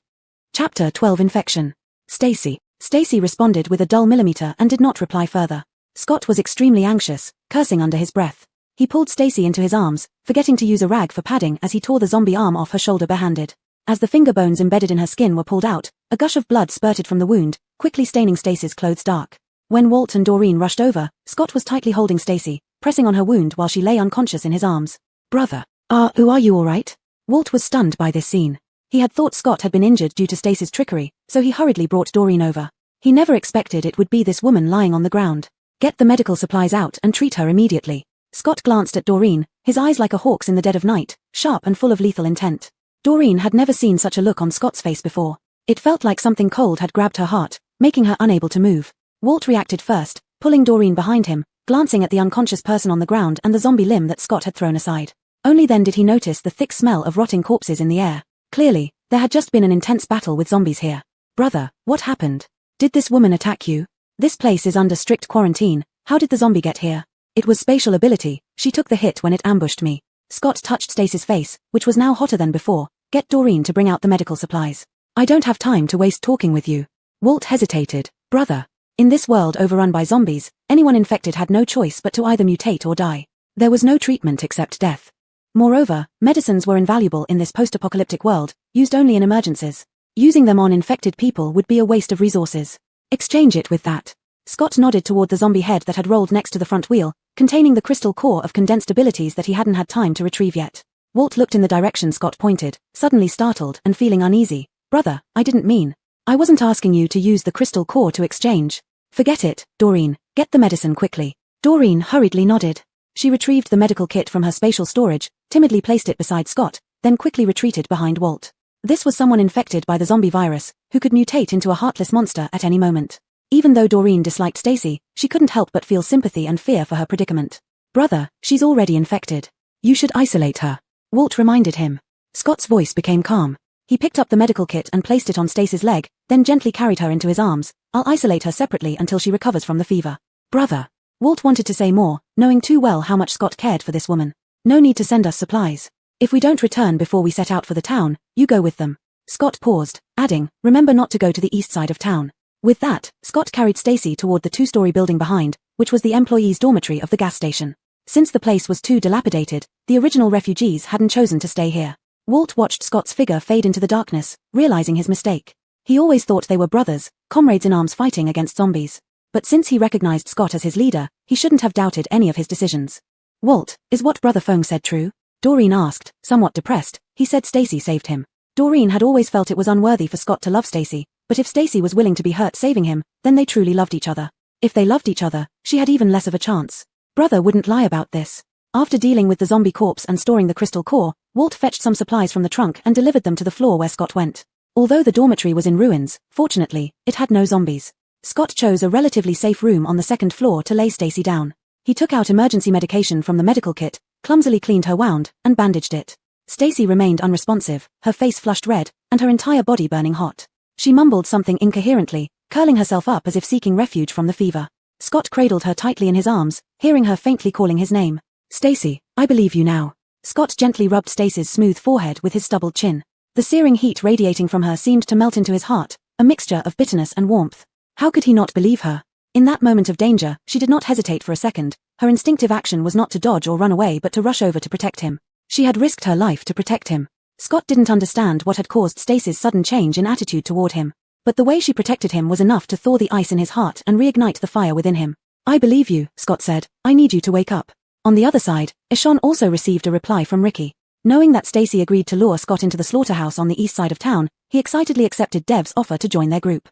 Chapter 12 Infection. "Stacy." Stacy responded with a dull millimeter and did not reply further. Scott was extremely anxious, cursing under his breath. He pulled Stacy into his arms, forgetting to use a rag for padding as he tore the zombie arm off her shoulder barehanded. As the finger bones embedded in her skin were pulled out, a gush of blood spurted from the wound, quickly staining Stacy's clothes dark. When Walt and Doreen rushed over, Scott was tightly holding Stacy, pressing on her wound while she lay unconscious in his arms. "Brother, are you all right?" Walt was stunned by this scene. He had thought Scott had been injured due to Stacy's trickery, so he hurriedly brought Doreen over. He never expected it would be this woman lying on the ground. "Get the medical supplies out and treat her immediately." Scott glanced at Doreen, his eyes like a hawk's in the dead of night, sharp and full of lethal intent. Doreen had never seen such a look on Scott's face before. It felt like something cold had grabbed her heart, making her unable to move. Walt reacted first, pulling Doreen behind him, glancing at the unconscious person on the ground and the zombie limb that Scott had thrown aside. Only then did he notice the thick smell of rotting corpses in the air. Clearly, there had just been an intense battle with zombies here. "Brother, what happened? Did this woman attack you? This place is under strict quarantine. How did the zombie get here?" "It was spatial ability. She took the hit when it ambushed me." Scott touched Stacy's face, which was now hotter than before. "Get Doreen to bring out the medical supplies. I don't have time to waste talking with you." Walt hesitated. "Brother." In this world overrun by zombies, anyone infected had no choice but to either mutate or die. There was no treatment except death. Moreover, medicines were invaluable in this post-apocalyptic world, used only in emergencies. Using them on infected people would be a waste of resources. Exchange it with that. Scott nodded toward the zombie head that had rolled next to the front wheel, containing the crystal core of condensed abilities that he hadn't had time to retrieve yet. Walt looked in the direction Scott pointed, suddenly startled and feeling uneasy. "Brother, I didn't mean. I wasn't asking you to use the crystal core to exchange." "Forget it, Doreen. Get the medicine quickly." Doreen hurriedly nodded. She retrieved the medical kit from her spatial storage, timidly placed it beside Scott, then quickly retreated behind Walt. This was someone infected by the zombie virus, who could mutate into a heartless monster at any moment. Even though Doreen disliked Stacy, she couldn't help but feel sympathy and fear for her predicament. "Brother, she's already infected. You should isolate her," Walt reminded him. Scott's voice became calm. He picked up the medical kit and placed it on Stacy's leg, then gently carried her into his arms. "I'll isolate her separately until she recovers from the fever." "Brother." Walt wanted to say more, knowing too well how much Scott cared for this woman. "No need to send us supplies. If we don't return before we set out for the town, you go with them." Scott paused, adding, "Remember not to go to the east side of town." With that, Scott carried Stacy toward the two-story building behind, which was the employees' dormitory of the gas station. Since the place was too dilapidated, the original refugees hadn't chosen to stay here. Walt watched Scott's figure fade into the darkness, realizing his mistake. He always thought they were brothers, comrades in arms fighting against zombies. But since he recognized Scott as his leader, he shouldn't have doubted any of his decisions. "Walt, is what Brother Fong said true?" Doreen asked, somewhat depressed. "He said Stacy saved him." Doreen had always felt it was unworthy for Scott to love Stacy, but if Stacy was willing to be hurt saving him, then they truly loved each other. If they loved each other, she had even less of a chance. Brother wouldn't lie about this. After dealing with the zombie corpse and storing the crystal core, Walt fetched some supplies from the trunk and delivered them to the floor where Scott went. Although the dormitory was in ruins, fortunately, it had no zombies. Scott chose a relatively safe room on the second floor to lay Stacy down. He took out emergency medication from the medical kit, clumsily cleaned her wound, and bandaged it. Stacy remained unresponsive, her face flushed red, and her entire body burning hot. She mumbled something incoherently, curling herself up as if seeking refuge from the fever. Scott cradled her tightly in his arms, hearing her faintly calling his name. Stacy, I believe you now. Scott gently rubbed Stacy's smooth forehead with his stubbled chin. The searing heat radiating from her seemed to melt into his heart, a mixture of bitterness and warmth. How could he not believe her? In that moment of danger, she did not hesitate for a second. Her instinctive action was not to dodge or run away but to rush over to protect him. She had risked her life to protect him. Scott didn't understand what had caused Stacy's sudden change in attitude toward him. But the way she protected him was enough to thaw the ice in his heart and reignite the fire within him. I believe you, Scott said. I need you to wake up. On the other side, Ishan also received a reply from Ricky. Knowing that Stacy agreed to lure Scott into the slaughterhouse on the east side of town, he excitedly accepted Dev's offer to join their group.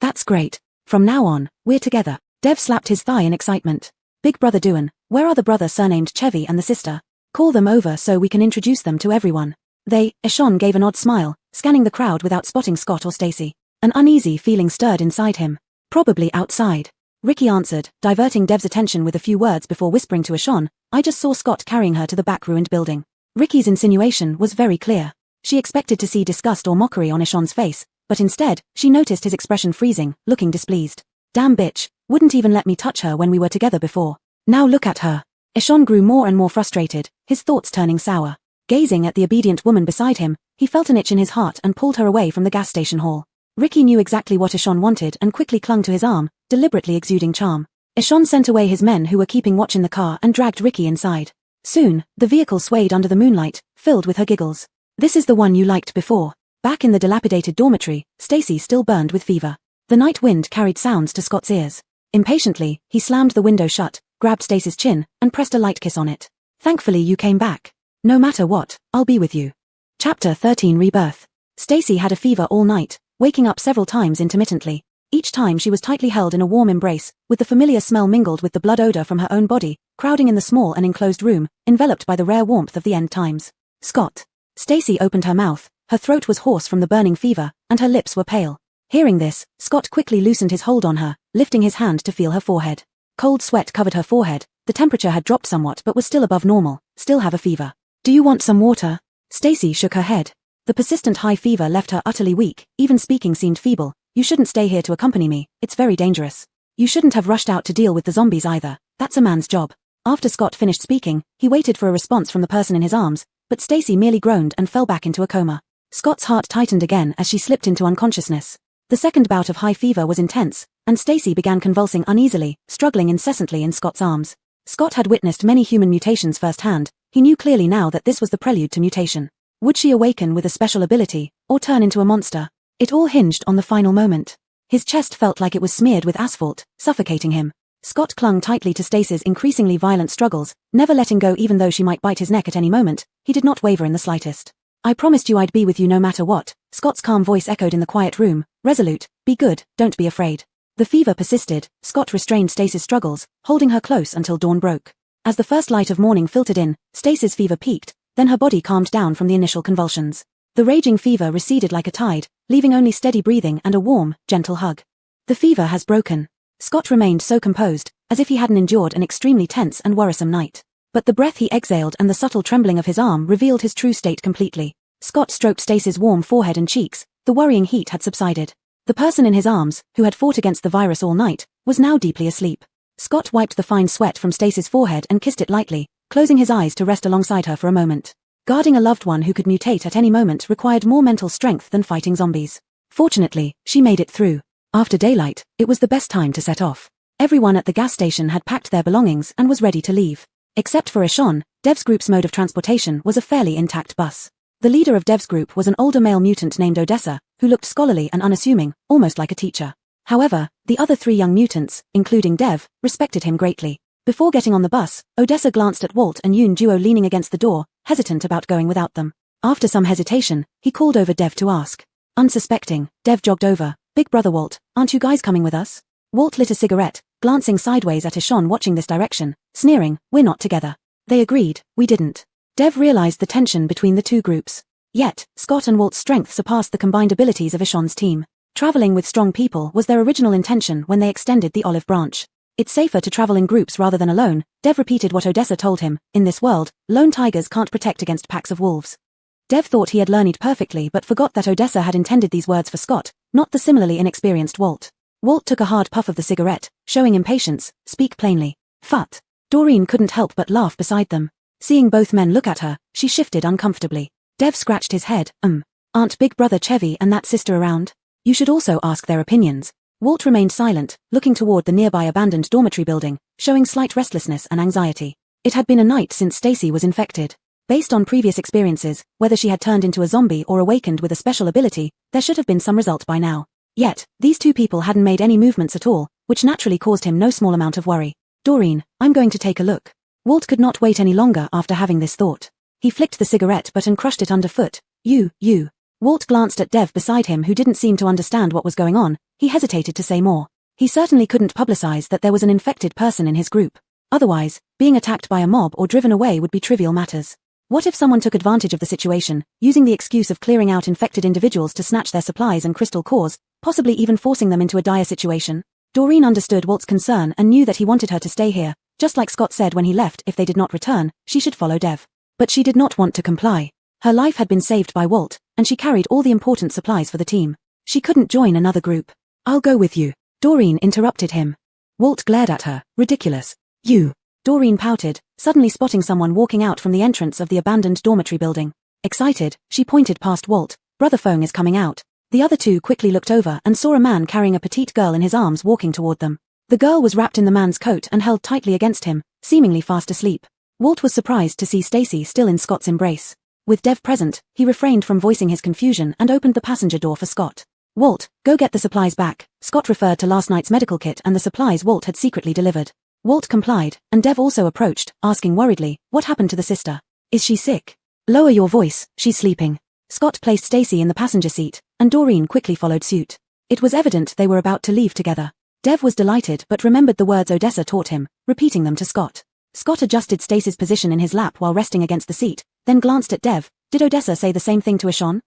That's great. From now on, we're together. Dev slapped his thigh in excitement. Big brother Duan, where are the brother surnamed Chevy and the sister? Call them over so we can introduce them to everyone. Ishan gave an odd smile, scanning the crowd without spotting Scott or Stacy. An uneasy feeling stirred inside him. Probably outside. Ricky answered, diverting Dev's attention with a few words before whispering to Ishan, I just saw Scott carrying her to the back ruined building. Ricky's insinuation was very clear. She expected to see disgust or mockery on Ishan's face, but instead, she noticed his expression freezing, looking displeased. Damn bitch, wouldn't even let me touch her when we were together before. Now look at her. Ishan grew more and more frustrated, his thoughts turning sour. Gazing at the obedient woman beside him, he felt an itch in his heart and pulled her away from the gas station hall. Ricky knew exactly what Ishan wanted and quickly clung to his arm, deliberately exuding charm. Ishan sent away his men who were keeping watch in the car and dragged Ricky inside. Soon, the vehicle swayed under the moonlight, filled with her giggles. This is the one you liked before. Back in the dilapidated dormitory, Stacy still burned with fever. The night wind carried sounds to Scott's ears. Impatiently, he slammed the window shut, grabbed Stacy's chin, and pressed a light kiss on it. Thankfully you came back. No matter what, I'll be with you. Chapter 13 Rebirth. Stacy had a fever all night, waking up several times intermittently. Each time she was tightly held in a warm embrace, with the familiar smell mingled with the blood odor from her own body, crowding in the small and enclosed room, enveloped by the rare warmth of the end times. Scott. Stacy opened her mouth, her throat was hoarse from the burning fever, and her lips were pale. Hearing this, Scott quickly loosened his hold on her, lifting his hand to feel her forehead. Cold sweat covered her forehead, the temperature had dropped somewhat but was still above normal, still have a fever. Do you want some water? Stacy shook her head. The persistent high fever left her utterly weak, even speaking seemed feeble. You shouldn't stay here to accompany me, it's very dangerous. You shouldn't have rushed out to deal with the zombies either, that's a man's job. After Scott finished speaking, he waited for a response from the person in his arms, but Stacy merely groaned and fell back into a coma. Scott's heart tightened again as she slipped into unconsciousness. The second bout of high fever was intense, and Stacy began convulsing uneasily, struggling incessantly in Scott's arms. Scott had witnessed many human mutations firsthand. He knew clearly now that this was the prelude to mutation. Would she awaken with a special ability, or turn into a monster? It all hinged on the final moment. His chest felt like it was smeared with asphalt, suffocating him. Scott clung tightly to Stacy's increasingly violent struggles, never letting go even though she might bite his neck at any moment. He did not waver in the slightest. I promised you I'd be with you no matter what, Scott's calm voice echoed in the quiet room, resolute, be good, don't be afraid. The fever persisted, Scott restrained Stacy's struggles, holding her close until dawn broke. As the first light of morning filtered in, Stacy's fever peaked, then her body calmed down from the initial convulsions. The raging fever receded like a tide, leaving only steady breathing and a warm, gentle hug. The fever has broken. Scott remained so composed, as if he hadn't endured an extremely tense and worrisome night. But the breath he exhaled and the subtle trembling of his arm revealed his true state completely. Scott stroked Stacy's warm forehead and cheeks, the worrying heat had subsided. The person in his arms, who had fought against the virus all night, was now deeply asleep. Scott wiped the fine sweat from Stacy's forehead and kissed it lightly, closing his eyes to rest alongside her for a moment. Guarding a loved one who could mutate at any moment required more mental strength than fighting zombies. Fortunately, she made it through. After daylight, it was the best time to set off. Everyone at the gas station had packed their belongings and was ready to leave. Except for Ishan, Dev's group's mode of transportation was a fairly intact bus. The leader of Dev's group was an older male mutant named Odessa, who looked scholarly and unassuming, almost like a teacher. However, the other three young mutants, including Dev, respected him greatly. Before getting on the bus, Odessa glanced at Walt and Yoon duo leaning against the door, hesitant about going without them. After some hesitation, he called over Dev to ask. Unsuspecting, Dev jogged over. Big brother Walt, aren't you guys coming with us? Walt lit a cigarette, glancing sideways at Ishan watching this direction, sneering, we're not together. They agreed, we didn't. Dev realized the tension between the two groups. Yet, Scott and Walt's strength surpassed the combined abilities of Ishan's team. Traveling with strong people was their original intention when they extended the olive branch. It's safer to travel in groups rather than alone, Dev repeated what Odessa told him. In this world, lone tigers can't protect against packs of wolves. Dev thought he had learned perfectly but forgot that Odessa had intended these words for Scott, not the similarly inexperienced Walt. Walt took a hard puff of the cigarette, showing impatience. Speak plainly. Phut. Doreen couldn't help but laugh beside them. Seeing both men look at her, she shifted uncomfortably. Dev scratched his head. Aren't Big Brother Chevy and that sister around? You should also ask their opinions. Walt remained silent, looking toward the nearby abandoned dormitory building, showing slight restlessness and anxiety. It had been a night since Stacy was infected. Based on previous experiences, whether she had turned into a zombie or awakened with a special ability, there should have been some result by now. Yet, these two people hadn't made any movements at all, which naturally caused him no small amount of worry. Doreen, I'm going to take a look. Walt could not wait any longer after having this thought. He flicked the cigarette butt and crushed it underfoot. You. Walt glanced at Dev beside him, who didn't seem to understand what was going on. He hesitated to say more. He certainly couldn't publicize that there was an infected person in his group. Otherwise, being attacked by a mob or driven away would be trivial matters. What if someone took advantage of the situation, using the excuse of clearing out infected individuals to snatch their supplies and crystal cores, possibly even forcing them into a dire situation? Doreen understood Walt's concern and knew that he wanted her to stay here. Just like Scott said when he left, if they did not return, she should follow Dev. But she did not want to comply. Her life had been saved by Walt, and she carried all the important supplies for the team. She couldn't join another group. I'll go with you. Doreen interrupted him. Walt glared at her. Ridiculous. You. Doreen pouted, suddenly spotting someone walking out from the entrance of the abandoned dormitory building. Excited, she pointed past Walt. Brother Fong is coming out. The other two quickly looked over and saw a man carrying a petite girl in his arms walking toward them. The girl was wrapped in the man's coat and held tightly against him, seemingly fast asleep. Walt was surprised to see Stacy still in Scott's embrace. With Dev present, he refrained from voicing his confusion and opened the passenger door for Scott. Walt, go get the supplies back. Scott referred to last night's medical kit and the supplies Walt had secretly delivered. Walt complied, and Dev also approached, asking worriedly, what happened to the sister? Is she sick? Lower your voice, she's sleeping. Scott placed Stacy in the passenger seat, and Doreen quickly followed suit. It was evident they were about to leave together. Dev was delighted but remembered the words Odessa taught him, repeating them to Scott. Scott adjusted Stacy's position in his lap while resting against the seat, then glanced at Dev. Did Odessa say the same thing to Ishan?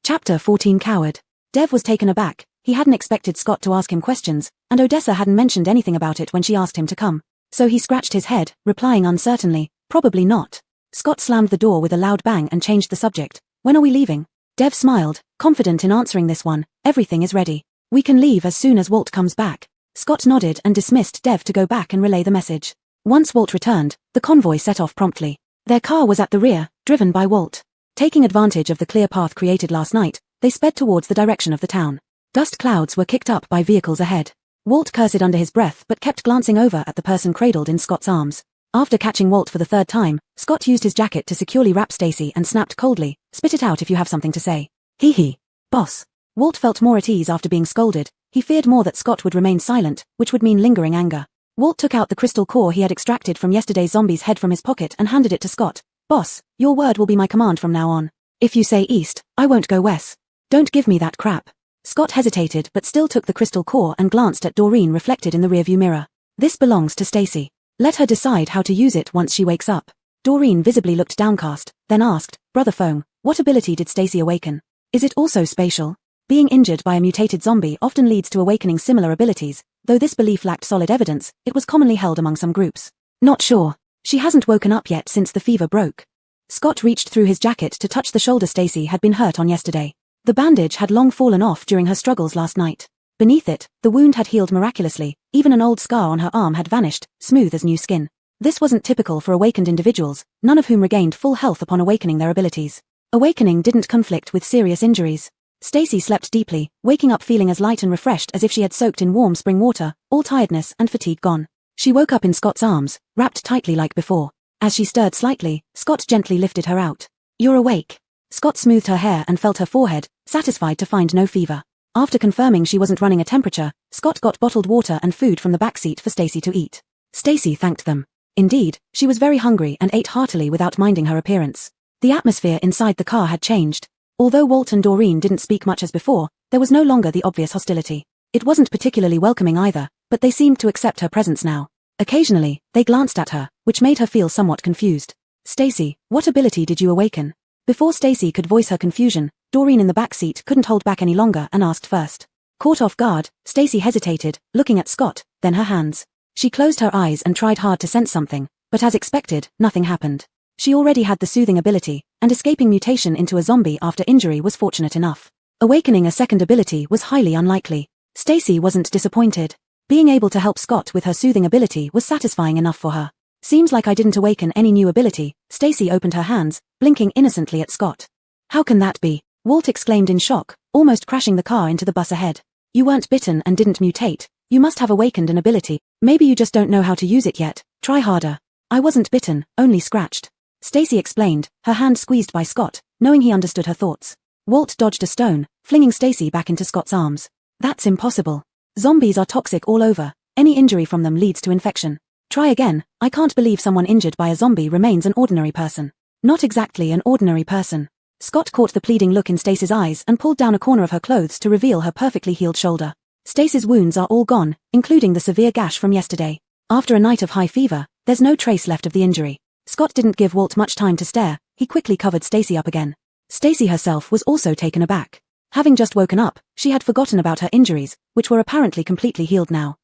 Chapter 14 Coward. Dev was taken aback. He hadn't expected Scott to ask him questions, and Odessa hadn't mentioned anything about it when she asked him to come. So he scratched his head, replying uncertainly, probably not. Scott slammed the door with a loud bang and changed the subject. When are we leaving? Dev smiled, confident in answering this one. Everything is ready. We can leave as soon as Walt comes back. Scott nodded and dismissed Dev to go back and relay the message. Once Walt returned, the convoy set off promptly. Their car was at the rear, driven by Walt. Taking advantage of the clear path created last night, they sped towards the direction of the town. Dust clouds were kicked up by vehicles ahead. Walt cursed under his breath but kept glancing over at the person cradled in Scott's arms. After catching Walt for the third time, Scott used his jacket to securely wrap Stacy and snapped coldly, spit it out if you have something to say. Hee. Boss. Walt felt more at ease after being scolded. He feared more that Scott would remain silent, which would mean lingering anger. Walt took out the crystal core he had extracted from yesterday's zombie's head from his pocket and handed it to Scott. Boss, your word will be my command from now on. If you say east, I won't go west. Don't give me that crap. Scott hesitated but still took the crystal core and glanced at Doreen reflected in the rearview mirror. This belongs to Stacy. Let her decide how to use it once she wakes up. Doreen visibly looked downcast, then asked, Brother Fong, what ability did Stacy awaken? Is it also spatial? Being injured by a mutated zombie often leads to awakening similar abilities. Though this belief lacked solid evidence, it was commonly held among some groups. Not sure. She hasn't woken up yet since the fever broke. Scott reached through his jacket to touch the shoulder Stacy had been hurt on yesterday. The bandage had long fallen off during her struggles last night. Beneath it, the wound had healed miraculously, even an old scar on her arm had vanished, smooth as new skin. This wasn't typical for awakened individuals, none of whom regained full health upon awakening their abilities. Awakening didn't conflict with serious injuries. Stacy slept deeply, waking up feeling as light and refreshed as if she had soaked in warm spring water, all tiredness and fatigue gone. She woke up in Scott's arms, wrapped tightly like before. As she stirred slightly, Scott gently lifted her out. You're awake. Scott smoothed her hair and felt her forehead, satisfied to find no fever. After confirming she wasn't running a temperature, Scott got bottled water and food from the backseat for Stacy to eat. Stacy thanked them. Indeed, she was very hungry and ate heartily without minding her appearance. The atmosphere inside the car had changed. Although Walt and Doreen didn't speak much as before, there was no longer the obvious hostility. It wasn't particularly welcoming either, but they seemed to accept her presence now. Occasionally, they glanced at her, which made her feel somewhat confused. Stacy, what ability did you awaken? Before Stacy could voice her confusion, Doreen in the back seat couldn't hold back any longer and asked first. Caught off guard, Stacy hesitated, looking at Scott, then her hands. She closed her eyes and tried hard to sense something, but as expected, nothing happened. She already had the soothing ability, and escaping mutation into a zombie after injury was fortunate enough. Awakening a second ability was highly unlikely. Stacy wasn't disappointed. Being able to help Scott with her soothing ability was satisfying enough for her. Seems like I didn't awaken any new ability. Stacy opened her hands, blinking innocently at Scott. How can that be? Walt exclaimed in shock, almost crashing the car into the bus ahead. You weren't bitten and didn't mutate. You must have awakened an ability. Maybe you just don't know how to use it yet. Try harder. I wasn't bitten, only scratched. Stacy explained, her hand squeezed by Scott, knowing he understood her thoughts. Walt dodged a stone, flinging Stacy back into Scott's arms. That's impossible. Zombies are toxic all over. Any injury from them leads to infection. Try again. I can't believe someone injured by a zombie remains an ordinary person. Not exactly an ordinary person. Scott caught the pleading look in Stacy's eyes and pulled down a corner of her clothes to reveal her perfectly healed shoulder. Stacy's wounds are all gone, including the severe gash from yesterday. After a night of high fever, there's no trace left of the injury. Scott didn't give Walt much time to stare. He quickly covered Stacy up again. Stacy herself was also taken aback. Having just woken up, she had forgotten about her injuries, which were apparently completely healed now.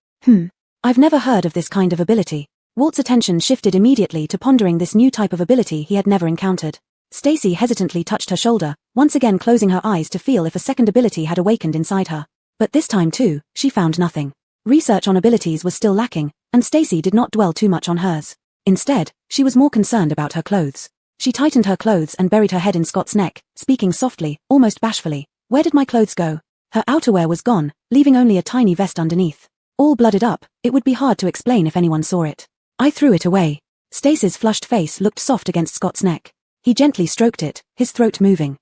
I've never heard of this kind of ability. Walt's attention shifted immediately to pondering this new type of ability he had never encountered. Stacy hesitantly touched her shoulder, once again closing her eyes to feel if a second ability had awakened inside her. But this time too, she found nothing. Research on abilities was still lacking, and Stacy did not dwell too much on hers. Instead, she was more concerned about her clothes. She tightened her clothes and buried her head in Scott's neck, speaking softly, almost bashfully. Where did my clothes go? Her outerwear was gone, leaving only a tiny vest underneath. All blooded up, it would be hard to explain if anyone saw it. I threw it away. Stacy's flushed face looked soft against Scott's neck. He gently stroked it, his throat moving.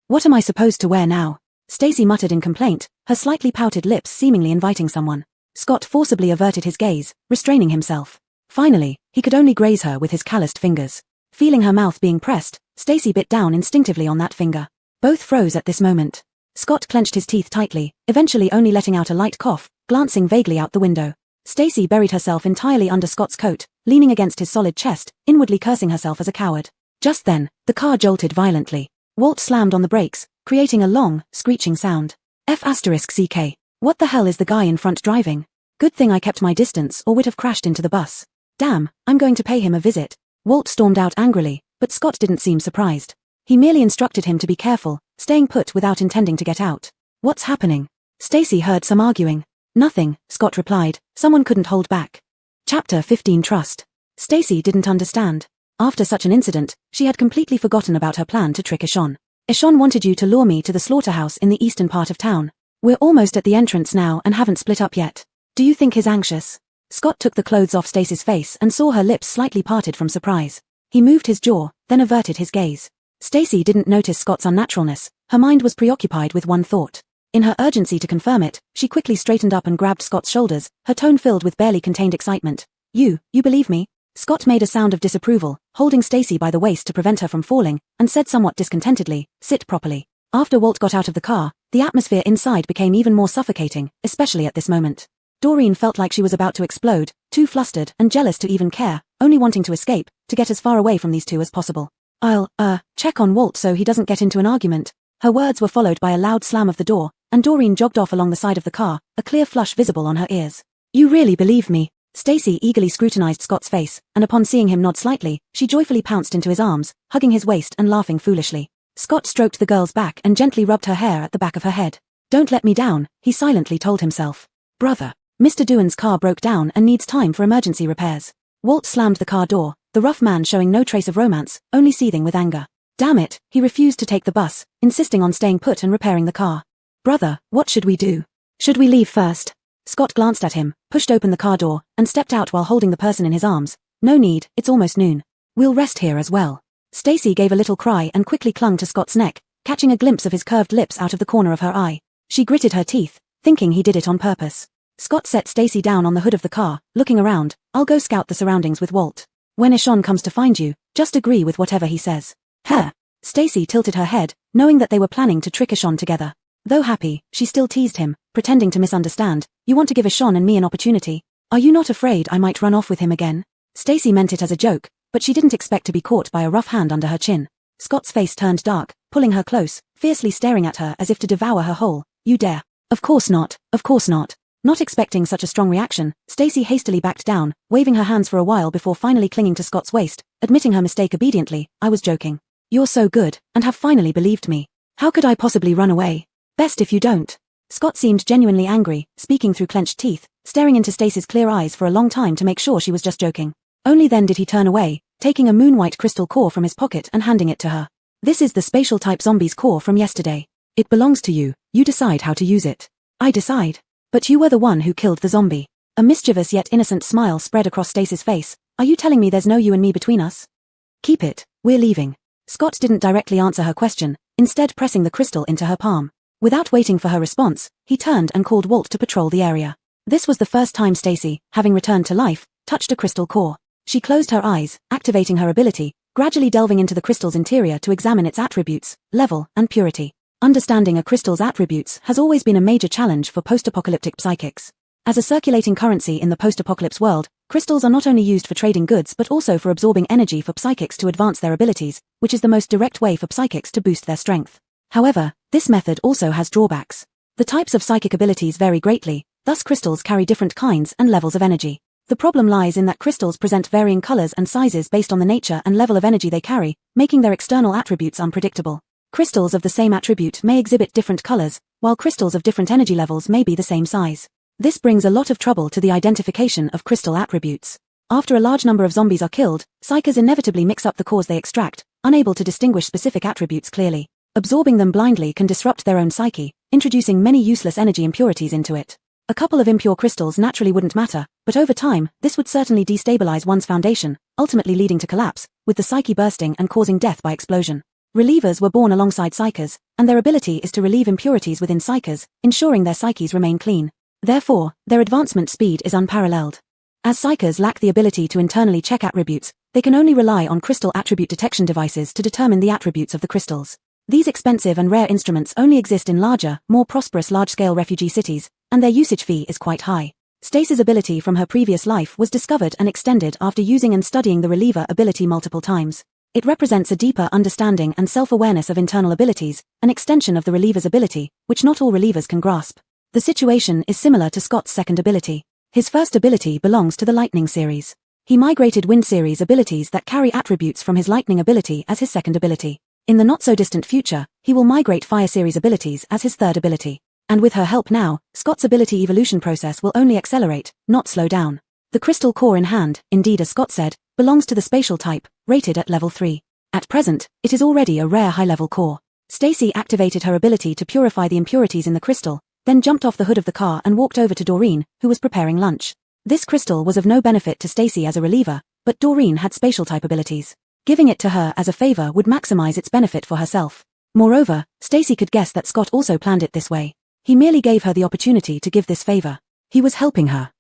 What am I supposed to wear now? Stacy muttered in complaint, her slightly pouted lips seemingly inviting someone. Scott forcibly averted his gaze, restraining himself. Finally, he could only graze her with his calloused fingers. Feeling her mouth being pressed, Stacy bit down instinctively on that finger. Both froze at this moment. Scott clenched his teeth tightly, eventually only letting out a light cough, glancing vaguely out the window. Stacy buried herself entirely under Scott's coat, leaning against his solid chest, inwardly cursing herself as a coward. Just then, the car jolted violently. Walt slammed on the brakes, creating a long, screeching sound. F***CK. What the hell is the guy in front driving? Good thing I kept my distance or would have crashed into the bus. Damn, I'm going to pay him a visit. Walt stormed out angrily, but Scott didn't seem surprised. He merely instructed him to be careful, staying put without intending to get out. What's happening? Stacy heard some arguing. Nothing, Scott replied. Someone couldn't hold back. Chapter 15 Trust. Stacy didn't understand. After such an incident, she had completely forgotten about her plan to trick Ishon. Ishon wanted you to lure me to the slaughterhouse in the eastern part of town. We're almost at the entrance now and haven't split up yet. Do you think he's anxious? Scott took the clothes off Stacy's face and saw her lips slightly parted from surprise. He moved his jaw, then averted his gaze. Stacy didn't notice Scott's unnaturalness. Her mind was preoccupied with one thought. In her urgency to confirm it, she quickly straightened up and grabbed Scott's shoulders, her tone filled with barely contained excitement. You believe me? Scott made a sound of disapproval, holding Stacy by the waist to prevent her from falling, and said somewhat discontentedly, sit properly. After Walt got out of the car, the atmosphere inside became even more suffocating, especially at this moment. Doreen felt like she was about to explode, too flustered and jealous to even care, only wanting to escape, to get as far away from these two as possible. I'll, check on Walt so he doesn't get into an argument. Her words were followed by a loud slam of the door, and Doreen jogged off along the side of the car, a clear flush visible on her ears. You really believe me? Stacy eagerly scrutinized Scott's face, and upon seeing him nod slightly, she joyfully pounced into his arms, hugging his waist and laughing foolishly. Scott stroked the girl's back and gently rubbed her hair at the back of her head. Don't let me down, he silently told himself. Brother. Mr. Dewan's car broke down and needs time for emergency repairs. Walt slammed the car door, the rough man showing no trace of romance, only seething with anger. Damn it, he refused to take the bus, insisting on staying put and repairing the car. Brother, what should we do? Should we leave first? Scott glanced at him, pushed open the car door, and stepped out while holding the person in his arms. No need, it's almost noon. We'll rest here as well. Stacy gave a little cry and quickly clung to Scott's neck, catching a glimpse of his curved lips out of the corner of her eye. She gritted her teeth, thinking he did it on purpose. Scott set Stacy down on the hood of the car, looking around. I'll go scout the surroundings with Walt. When Ishon comes to find you, just agree with whatever he says. Huh. Stacy tilted her head, knowing that they were planning to trick Ishon together. Though happy, she still teased him, pretending to misunderstand. You want to give Ishon and me an opportunity? Are you not afraid I might run off with him again? Stacy meant it as a joke, but she didn't expect to be caught by a rough hand under her chin. Scott's face turned dark, pulling her close, fiercely staring at her as if to devour her whole. You dare. Of course not, of course not. Not expecting such a strong reaction, Stacy hastily backed down, waving her hands for a while before finally clinging to Scott's waist, admitting her mistake obediently. I was joking. You're so good, and have finally believed me. How could I possibly run away? Best if you don't. Scott seemed genuinely angry, speaking through clenched teeth, staring into Stacy's clear eyes for a long time to make sure she was just joking. Only then did he turn away, taking a moon-white crystal core from his pocket and handing it to her. This is the spatial type zombie's core from yesterday. It belongs to you. You decide how to use it. I decide. But you were the one who killed the zombie. A mischievous yet innocent smile spread across Stacy's face. Are you telling me there's no you and me between us? Keep it. We're leaving. Scott didn't directly answer her question, instead pressing the crystal into her palm. Without waiting for her response, he turned and called Walt to patrol the area. This was the first time Stacy, having returned to life, touched a crystal core. She closed her eyes, activating her ability, gradually delving into the crystal's interior to examine its attributes, level, and purity. Understanding a crystal's attributes has always been a major challenge for post-apocalyptic psychics. As a circulating currency in the post-apocalypse world, crystals are not only used for trading goods but also for absorbing energy for psychics to advance their abilities, which is the most direct way for psychics to boost their strength. However, this method also has drawbacks. The types of psychic abilities vary greatly, thus crystals carry different kinds and levels of energy. The problem lies in that crystals present varying colors and sizes based on the nature and level of energy they carry, making their external attributes unpredictable. Crystals of the same attribute may exhibit different colors, while crystals of different energy levels may be the same size. This brings a lot of trouble to the identification of crystal attributes. After a large number of zombies are killed, psychers inevitably mix up the cores they extract, unable to distinguish specific attributes clearly. Absorbing them blindly can disrupt their own psyche, introducing many useless energy impurities into it. A couple of impure crystals naturally wouldn't matter, but over time, this would certainly destabilize one's foundation, ultimately leading to collapse, with the psyche bursting and causing death by explosion. Relievers were born alongside psychers, and their ability is to relieve impurities within psychers, ensuring their psyches remain clean. Therefore, their advancement speed is unparalleled. As psychers lack the ability to internally check attributes, they can only rely on crystal attribute detection devices to determine the attributes of the crystals. These expensive and rare instruments only exist in larger, more prosperous large-scale refugee cities, and their usage fee is quite high. Stacy's ability from her previous life was discovered and extended after using and studying the reliever ability multiple times. It represents a deeper understanding and self-awareness of internal abilities, an extension of the reliever's ability, which not all relievers can grasp. The situation is similar to Scott's second ability. His first ability belongs to the Lightning series. He migrated Wind series abilities that carry attributes from his Lightning ability as his second ability. In the not-so-distant future, he will migrate Fire series abilities as his third ability. And with her help now, Scott's ability evolution process will only accelerate, not slow down. The crystal core in hand, indeed as Scott said, belongs to the spatial type, rated at level 3. At present, it is already a rare high-level core. Stacy activated her ability to purify the impurities in the crystal, then jumped off the hood of the car and walked over to Doreen, who was preparing lunch. This crystal was of no benefit to Stacy as a reliever, but Doreen had spatial type abilities. Giving it to her as a favor would maximize its benefit for herself. Moreover, Stacy could guess that Scott also planned it this way. He merely gave her the opportunity to give this favor. He was helping her.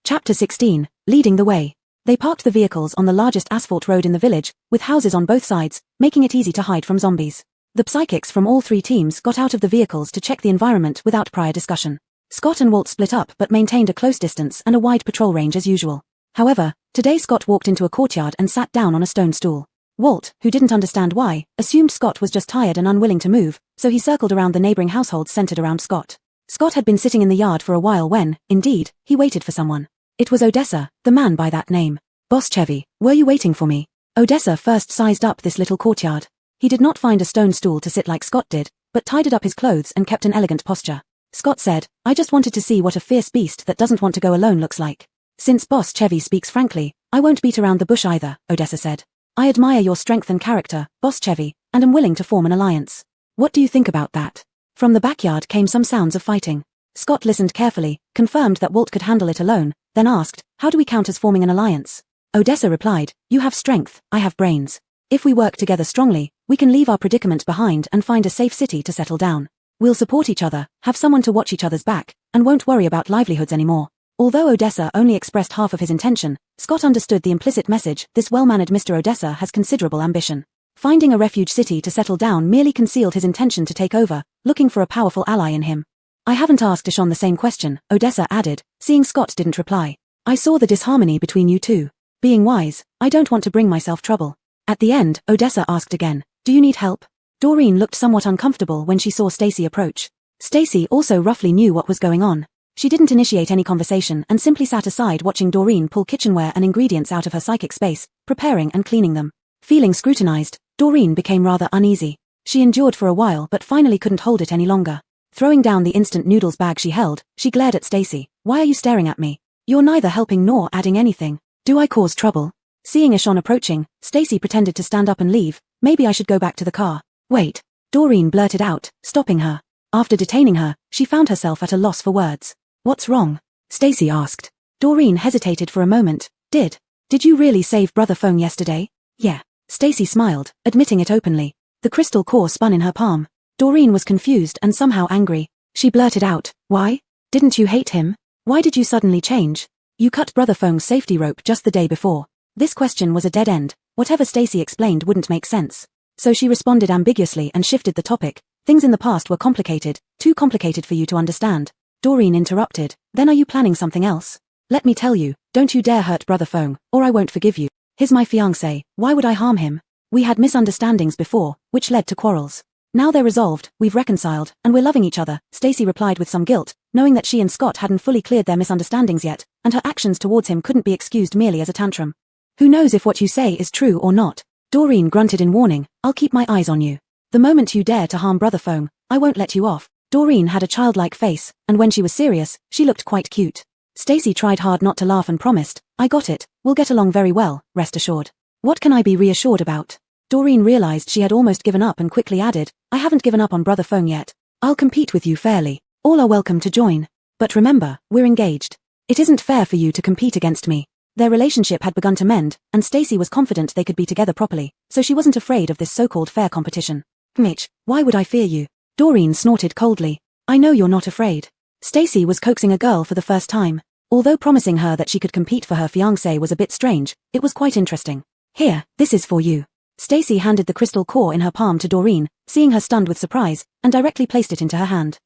Chapter 16, Leading the Way. They parked the vehicles on the largest asphalt road in the village, with houses on both sides, making it easy to hide from zombies. The psychics from all three teams got out of the vehicles to check the environment without prior discussion. Scott and Walt split up but maintained a close distance and a wide patrol range as usual. However, today Scott walked into a courtyard and sat down on a stone stool. Walt, who didn't understand why, assumed Scott was just tired and unwilling to move, so he circled around the neighboring households centered around Scott. Scott had been sitting in the yard for a while when, indeed, he waited for someone. It was Odessa, the man by that name. "Boss Chevy, were you waiting for me?" Odessa first sized up this little courtyard. He did not find a stone stool to sit like Scott did, but tidied up his clothes and kept an elegant posture. Scott said, "I just wanted to see what a fierce beast that doesn't want to go alone looks like." "Since Boss Chevy speaks frankly, I won't beat around the bush either," Odessa said. "I admire your strength and character, Boss Chevy, and am willing to form an alliance. What do you think about that?" From the backyard came some sounds of fighting. Scott listened carefully, confirmed that Walt could handle it alone, then asked, "How do we count as forming an alliance?" Odessa replied, "You have strength, I have brains. If we work together strongly, we can leave our predicament behind and find a safe city to settle down. We'll support each other, have someone to watch each other's back, and won't worry about livelihoods anymore." Although Odessa only expressed half of his intention, Scott understood the implicit message: this well-mannered Mr. Odessa has considerable ambition. Finding a refuge city to settle down merely concealed his intention to take over, looking for a powerful ally in him. "I haven't asked Ishon the same question," Odessa added, seeing Scott didn't reply. "I saw the disharmony between you two. Being wise, I don't want to bring myself trouble." At the end, Odessa asked again, "Do you need help?" Doreen looked somewhat uncomfortable when she saw Stacy approach. Stacy also roughly knew what was going on. She didn't initiate any conversation and simply sat aside watching Doreen pull kitchenware and ingredients out of her psychic space, preparing and cleaning them. Feeling scrutinized, Doreen became rather uneasy. She endured for a while but finally couldn't hold it any longer. Throwing down the instant noodles bag she held, she glared at Stacy. Why are you staring at me? You're neither helping nor adding anything. Do I cause trouble? Seeing Ishan approaching, Stacy pretended to stand up and leave. Maybe I should go back to the car. Wait. Doreen blurted out, stopping her. After detaining her, she found herself at a loss for words. What's wrong? Stacy asked. Doreen hesitated for a moment. Did you really save Brother Fong yesterday? Yeah. Stacy smiled, admitting it openly. The crystal core spun in her palm. Doreen was confused and somehow angry. She blurted out, why? Didn't you hate him? Why did you suddenly change? You cut Brother Fong's safety rope just the day before. This question was a dead end. Whatever Stacy explained wouldn't make sense. So she responded ambiguously and shifted the topic. Things in the past were complicated, too complicated for you to understand. Doreen interrupted. Then are you planning something else? Let me tell you, don't you dare hurt Brother Fong, or I won't forgive you. He's my fiancé, why would I harm him? We had misunderstandings before, which led to quarrels. Now they're resolved, we've reconciled, and we're loving each other, Stacy replied with some guilt, knowing that she and Scott hadn't fully cleared their misunderstandings yet, and her actions towards him couldn't be excused merely as a tantrum. Who knows if what you say is true or not? Doreen grunted in warning, I'll keep my eyes on you. The moment you dare to harm Brother Fong, I won't let you off. Doreen had a childlike face, and when she was serious, she looked quite cute. Stacy tried hard not to laugh and promised, I got it, we'll get along very well, rest assured. What can I be reassured about? Doreen realized she had almost given up and quickly added, I haven't given up on Brother Fong yet. I'll compete with you fairly. All are welcome to join. But remember, we're engaged. It isn't fair for you to compete against me. Their relationship had begun to mend, and Stacy was confident they could be together properly, so she wasn't afraid of this so-called fair competition. Mitch, why would I fear you? Doreen snorted coldly. I know you're not afraid. Stacy was coaxing a girl for the first time. Although promising her that she could compete for her fiancé was a bit strange, it was quite interesting. Here, this is for you. Stacy handed the crystal core in her palm to Doreen, seeing her stunned with surprise, and directly placed it into her hand.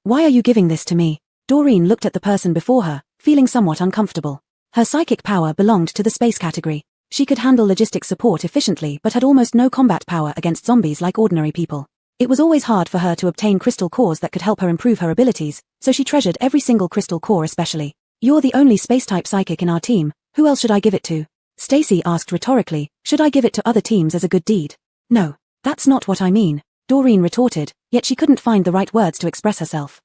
Why are you giving this to me? Doreen looked at the person before her, feeling somewhat uncomfortable. Her psychic power belonged to the space category. She could handle logistic support efficiently but had almost no combat power against zombies like ordinary people. It was always hard for her to obtain crystal cores that could help her improve her abilities, so she treasured every single crystal core especially. You're the only space-type psychic in our team, who else should I give it to? Stacy asked rhetorically, should I give it to other teams as a good deed? No, that's not what I mean, Doreen retorted, yet she couldn't find the right words to express herself.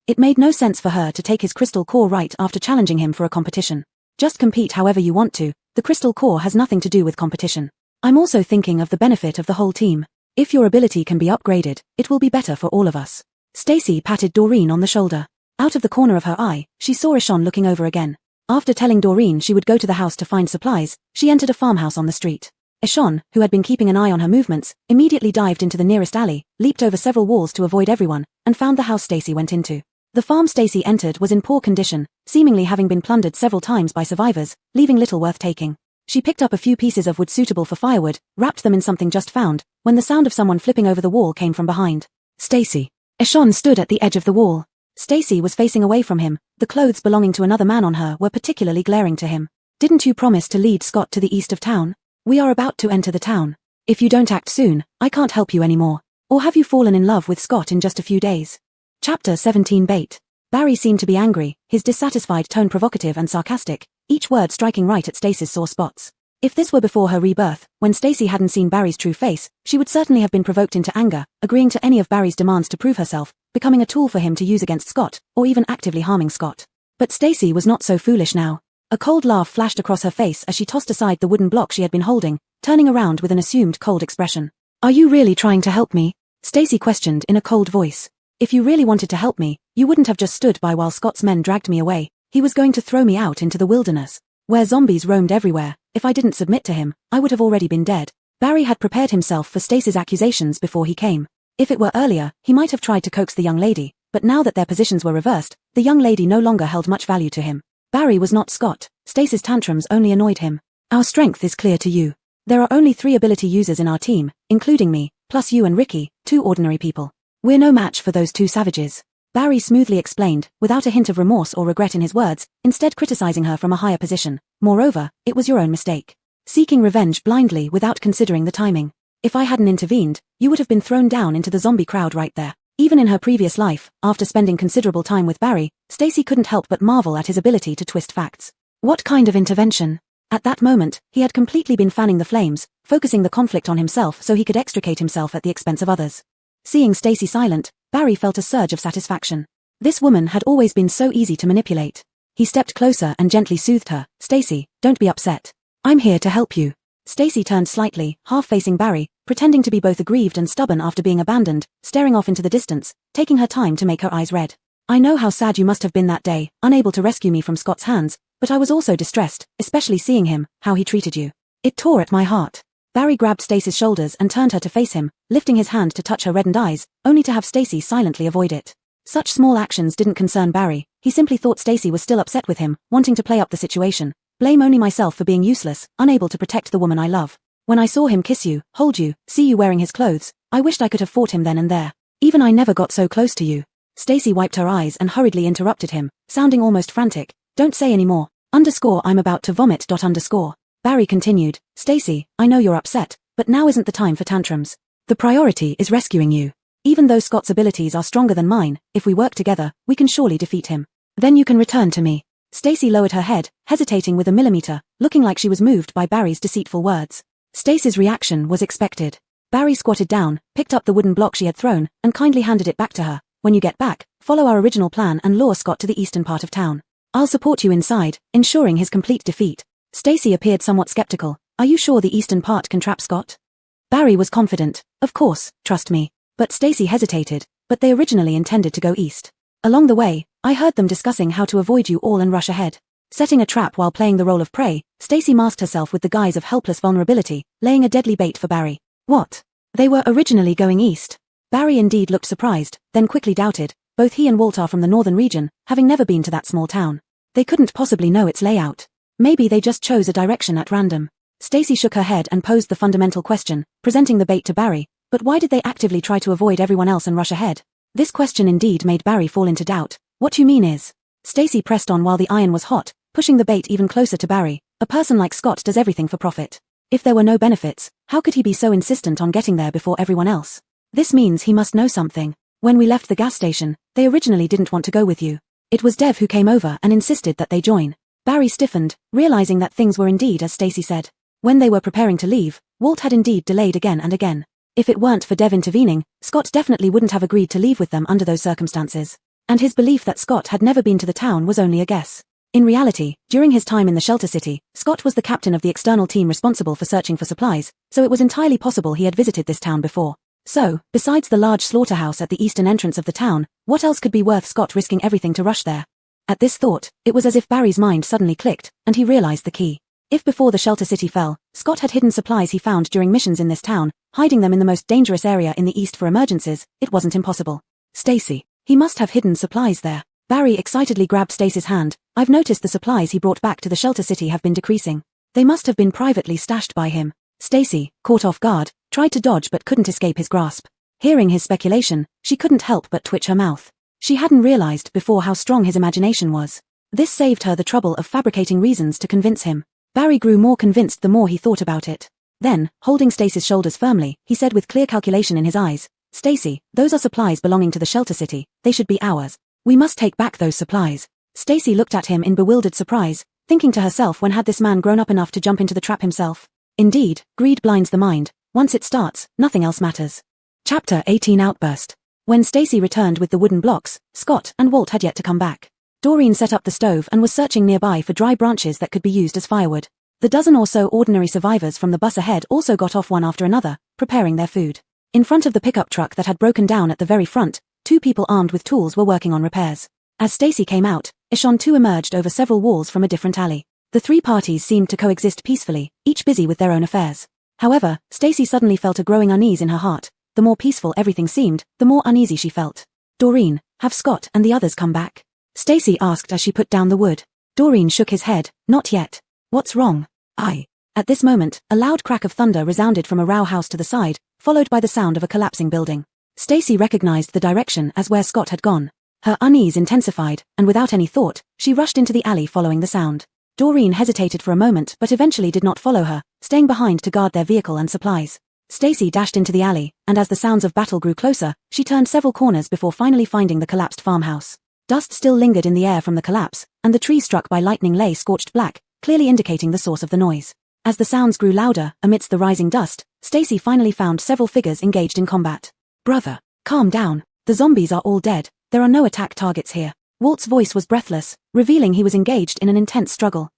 It made no sense for her to take his crystal core right after challenging him for a competition. Just compete however you want to, the crystal core has nothing to do with competition. I'm also thinking of the benefit of the whole team. If your ability can be upgraded, it will be better for all of us. Stacy patted Doreen on the shoulder. Out of the corner of her eye, she saw Ishan looking over again. After telling Doreen she would go to the house to find supplies, she entered a farmhouse on the street. Ishan, who had been keeping an eye on her movements, immediately dived into the nearest alley, leaped over several walls to avoid everyone, and found the house Stacy went into. The farm Stacy entered was in poor condition, seemingly having been plundered several times by survivors, leaving little worth taking. She picked up a few pieces of wood suitable for firewood, wrapped them in something just found, when the sound of someone flipping over the wall came from behind. Stacy. Ishan stood at the edge of the wall. Stacy was facing away from him. The clothes belonging to another man on her were particularly glaring to him. Didn't you promise to lead Scott to the east of town? We are about to enter the town. If you don't act soon, I can't help you anymore. Or have you fallen in love with Scott in just a few days? Chapter 17 Bait. Barry seemed to be angry, his dissatisfied tone provocative and sarcastic, each word striking right at Stacy's sore spots. If this were before her rebirth, when Stacy hadn't seen Barry's true face, she would certainly have been provoked into anger, agreeing to any of Barry's demands to prove herself, becoming a tool for him to use against Scott, or even actively harming Scott. But Stacy was not so foolish now. A cold laugh flashed across her face as she tossed aside the wooden block she had been holding, turning around with an assumed cold expression. Are you really trying to help me? Stacy questioned in a cold voice. If you really wanted to help me, you wouldn't have just stood by while Scott's men dragged me away. He was going to throw me out into the wilderness, where zombies roamed everywhere. If I didn't submit to him, I would have already been dead. Barry had prepared himself for Stacy's accusations before he came. If it were earlier, he might have tried to coax the young lady, but now that their positions were reversed, the young lady no longer held much value to him. Barry was not Scott. Stacy's tantrums only annoyed him. Our strength is clear to you. There are only 3 ability users in our team, including me, plus you and Ricky, 2 ordinary people. We're no match for those 2 savages. Barry smoothly explained, without a hint of remorse or regret in his words, instead criticizing her from a higher position. Moreover, it was your own mistake. Seeking revenge blindly without considering the timing. If I hadn't intervened, you would have been thrown down into the zombie crowd right there. Even in her previous life, after spending considerable time with Barry, Stacy couldn't help but marvel at his ability to twist facts. What kind of intervention? At that moment, he had completely been fanning the flames, focusing the conflict on himself so he could extricate himself at the expense of others. Seeing Stacy silent, Barry felt a surge of satisfaction. This woman had always been so easy to manipulate. He stepped closer and gently soothed her. Stacy, don't be upset. I'm here to help you. Stacy turned slightly, half facing Barry, pretending to be both aggrieved and stubborn after being abandoned, staring off into the distance, taking her time to make her eyes red. I know how sad you must have been that day, unable to rescue me from Scott's hands, but I was also distressed, especially seeing him, how he treated you. It tore at my heart. Barry grabbed Stacy's shoulders and turned her to face him, lifting his hand to touch her reddened eyes, only to have Stacy silently avoid it. Such small actions didn't concern Barry. He simply thought Stacy was still upset with him, wanting to play up the situation. Blame only myself for being useless, unable to protect the woman I love. When I saw him kiss you, hold you, see you wearing his clothes, I wished I could have fought him then and there. Even I never got so close to you. Stacy wiped her eyes and hurriedly interrupted him, sounding almost frantic. Don't say any more. I'm about to vomit. Barry continued. Stacy, I know you're upset, but now isn't the time for tantrums. The priority is rescuing you. Even though Scott's abilities are stronger than mine, if we work together, we can surely defeat him. Then you can return to me. Stacy lowered her head, hesitating with a millimeter, looking like she was moved by Barry's deceitful words. Stacy's reaction was expected. Barry squatted down, picked up the wooden block she had thrown, and kindly handed it back to her. When you get back, follow our original plan and lure Scott to the eastern part of town. I'll support you inside, ensuring his complete defeat. Stacy appeared somewhat skeptical. Are you sure the eastern part can trap Scott? Barry was confident. Of course, trust me. But Stacy hesitated. But they originally intended to go east. Along the way, I heard them discussing how to avoid you all and rush ahead. Setting a trap while playing the role of prey, Stacy masked herself with the guise of helpless vulnerability, laying a deadly bait for Barry. What? They were originally going east. Barry indeed looked surprised, then quickly doubted. Both he and Walt are from the northern region, having never been to that small town. They couldn't possibly know its layout. Maybe they just chose a direction at random. Stacy shook her head and posed the fundamental question, presenting the bait to Barry. But why did they actively try to avoid everyone else and rush ahead? This question indeed made Barry fall into doubt. What you mean is? Stacy pressed on while the iron was hot, pushing the bait even closer to Barry. A person like Scott does everything for profit. If there were no benefits, how could he be so insistent on getting there before everyone else? This means he must know something. When we left the gas station, they originally didn't want to go with you. It was Dev who came over and insisted that they join. Barry stiffened, realizing that things were indeed as Stacy said. When they were preparing to leave, Walt had indeed delayed again and again. If it weren't for Dev intervening, Scott definitely wouldn't have agreed to leave with them under those circumstances. And his belief that Scott had never been to the town was only a guess. In reality, during his time in the shelter city, Scott was the captain of the external team responsible for searching for supplies, so it was entirely possible he had visited this town before. So, besides the large slaughterhouse at the eastern entrance of the town, what else could be worth Scott risking everything to rush there? At this thought, it was as if Barry's mind suddenly clicked, and he realized the key. If before the shelter city fell, Scott had hidden supplies he found during missions in this town, hiding them in the most dangerous area in the east for emergencies, it wasn't impossible. Stacy. He must have hidden supplies there. Barry excitedly grabbed Stacy's hand. I've noticed the supplies he brought back to the shelter city have been decreasing. They must have been privately stashed by him. Stacy, caught off guard, tried to dodge but couldn't escape his grasp. Hearing his speculation, she couldn't help but twitch her mouth. She hadn't realized before how strong his imagination was. This saved her the trouble of fabricating reasons to convince him. Barry grew more convinced the more he thought about it. Then, holding Stacy's shoulders firmly, he said with clear calculation in his eyes, Stacy, those are supplies belonging to the shelter city. They should be ours. We must take back those supplies. Stacy looked at him in bewildered surprise, thinking to herself, when had this man grown up enough to jump into the trap himself? Indeed, greed blinds the mind. Once it starts, nothing else matters. Chapter 18 Outburst. When Stacy returned with the wooden blocks, Scott and Walt had yet to come back. Doreen set up the stove and was searching nearby for dry branches that could be used as firewood. The dozen or so ordinary survivors from the bus ahead also got off one after another, preparing their food. In front of the pickup truck that had broken down at the very front, two people armed with tools were working on repairs. As Stacy came out, Ishon too emerged over several walls from a different alley. The three parties seemed to coexist peacefully, each busy with their own affairs. However, Stacy suddenly felt a growing unease in her heart. The more peaceful everything seemed, the more uneasy she felt. Doreen, have Scott and the others come back? Stacy asked as she put down the wood. Doreen shook his head. Not yet. What's wrong? At this moment, a loud crack of thunder resounded from a row house to the side, followed by the sound of a collapsing building. Stacy recognized the direction as where Scott had gone. Her unease intensified, and without any thought, she rushed into the alley following the sound. Doreen hesitated for a moment but eventually did not follow her, staying behind to guard their vehicle and supplies. Stacy dashed into the alley, and as the sounds of battle grew closer, she turned several corners before finally finding the collapsed farmhouse. Dust still lingered in the air from the collapse, and the trees struck by lightning lay scorched black, clearly indicating the source of the noise. As the sounds grew louder, amidst the rising dust, Stacy finally found several figures engaged in combat. Brother, calm down. The zombies are all dead. There are no attack targets here. Walt's voice was breathless, revealing he was engaged in an intense struggle.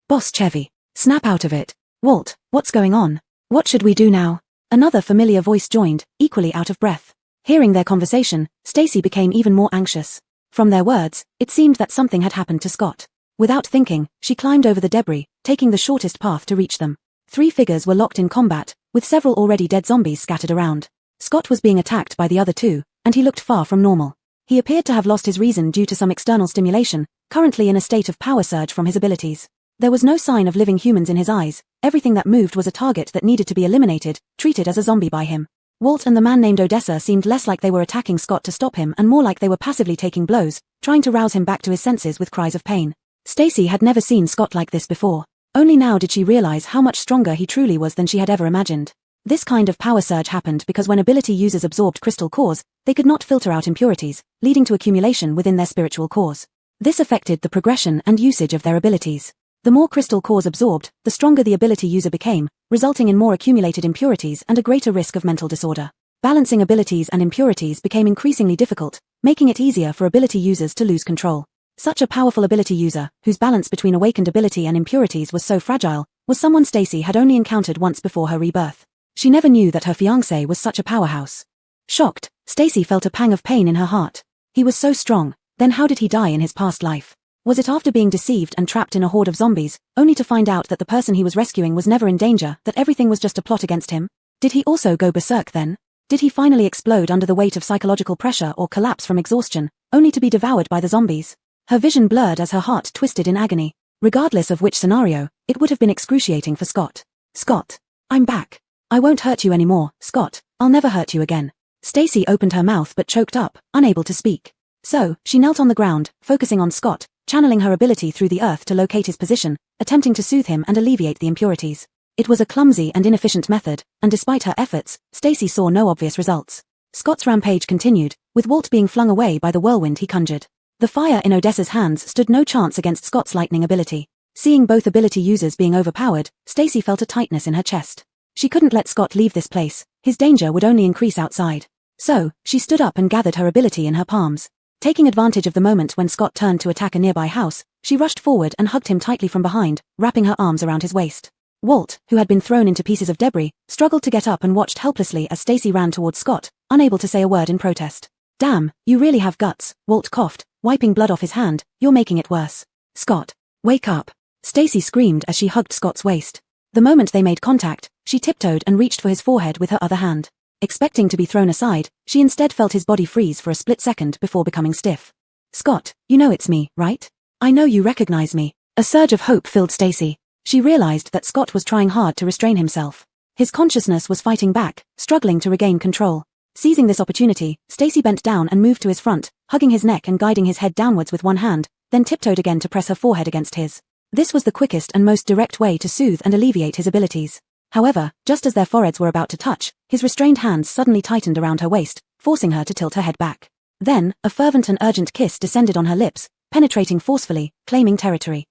Boss Chevy, snap out of it. Walt, what's going on? What should we do now? Another familiar voice joined, equally out of breath. Hearing their conversation, Stacy became even more anxious. From their words, it seemed that something had happened to Scott. Without thinking, she climbed over the debris, taking the shortest path to reach them. 3 figures were locked in combat, with several already dead zombies scattered around. Scott was being attacked by the other 2, and he looked far from normal. He appeared to have lost his reason due to some external stimulation, currently in a state of power surge from his abilities. There was no sign of living humans in his eyes. Everything that moved was a target that needed to be eliminated, treated as a zombie by him. Walt and the man named Odessa seemed less like they were attacking Scott to stop him and more like they were passively taking blows, trying to rouse him back to his senses with cries of pain. Stacy had never seen Scott like this before. Only now did she realize how much stronger he truly was than she had ever imagined. This kind of power surge happened because when ability users absorbed crystal cores, they could not filter out impurities, leading to accumulation within their spiritual cores. This affected the progression and usage of their abilities. The more crystal cores absorbed, the stronger the ability user became, resulting in more accumulated impurities and a greater risk of mental disorder. Balancing abilities and impurities became increasingly difficult, making it easier for ability users to lose control. Such a powerful ability user, whose balance between awakened ability and impurities was so fragile, was someone Stacy had only encountered once before her rebirth. She never knew that her fiancé was such a powerhouse. Shocked, Stacy felt a pang of pain in her heart. He was so strong, then how did he die in his past life? Was it after being deceived and trapped in a horde of zombies, only to find out that the person he was rescuing was never in danger, that everything was just a plot against him? Did he also go berserk then? Did he finally explode under the weight of psychological pressure or collapse from exhaustion, only to be devoured by the zombies? Her vision blurred as her heart twisted in agony. Regardless of which scenario, it would have been excruciating for Scott. Scott, I'm back. I won't hurt you anymore, Scott. I'll never hurt you again. Stacy opened her mouth but choked up, unable to speak. So, she knelt on the ground, focusing on Scott, channeling her ability through the earth to locate his position, attempting to soothe him and alleviate the impurities. It was a clumsy and inefficient method, and despite her efforts, Stacy saw no obvious results. Scott's rampage continued, with Walt being flung away by the whirlwind he conjured. The fire in Odessa's hands stood no chance against Scott's lightning ability. Seeing both ability users being overpowered, Stacy felt a tightness in her chest. She couldn't let Scott leave this place. His danger would only increase outside. So, she stood up and gathered her ability in her palms. Taking advantage of the moment when Scott turned to attack a nearby house, she rushed forward and hugged him tightly from behind, wrapping her arms around his waist. Walt, who had been thrown into pieces of debris, struggled to get up and watched helplessly as Stacy ran towards Scott, unable to say a word in protest. Damn, you really have guts, Walt coughed, wiping blood off his hand. You're making it worse. Scott, wake up. Stacy screamed as she hugged Scott's waist. The moment they made contact, she tiptoed and reached for his forehead with her other hand. Expecting to be thrown aside, she instead felt his body freeze for a split second before becoming stiff. Scott, you know it's me, right? I know you recognize me. A surge of hope filled Stacy. She realized that Scott was trying hard to restrain himself. His consciousness was fighting back, struggling to regain control. Seizing this opportunity, Stacy bent down and moved to his front, hugging his neck and guiding his head downwards with one hand, then tiptoed again to press her forehead against his. This was the quickest and most direct way to soothe and alleviate his abilities. However, just as their foreheads were about to touch, his restrained hands suddenly tightened around her waist, forcing her to tilt her head back. Then, a fervent and urgent kiss descended on her lips, penetrating forcefully, claiming territory.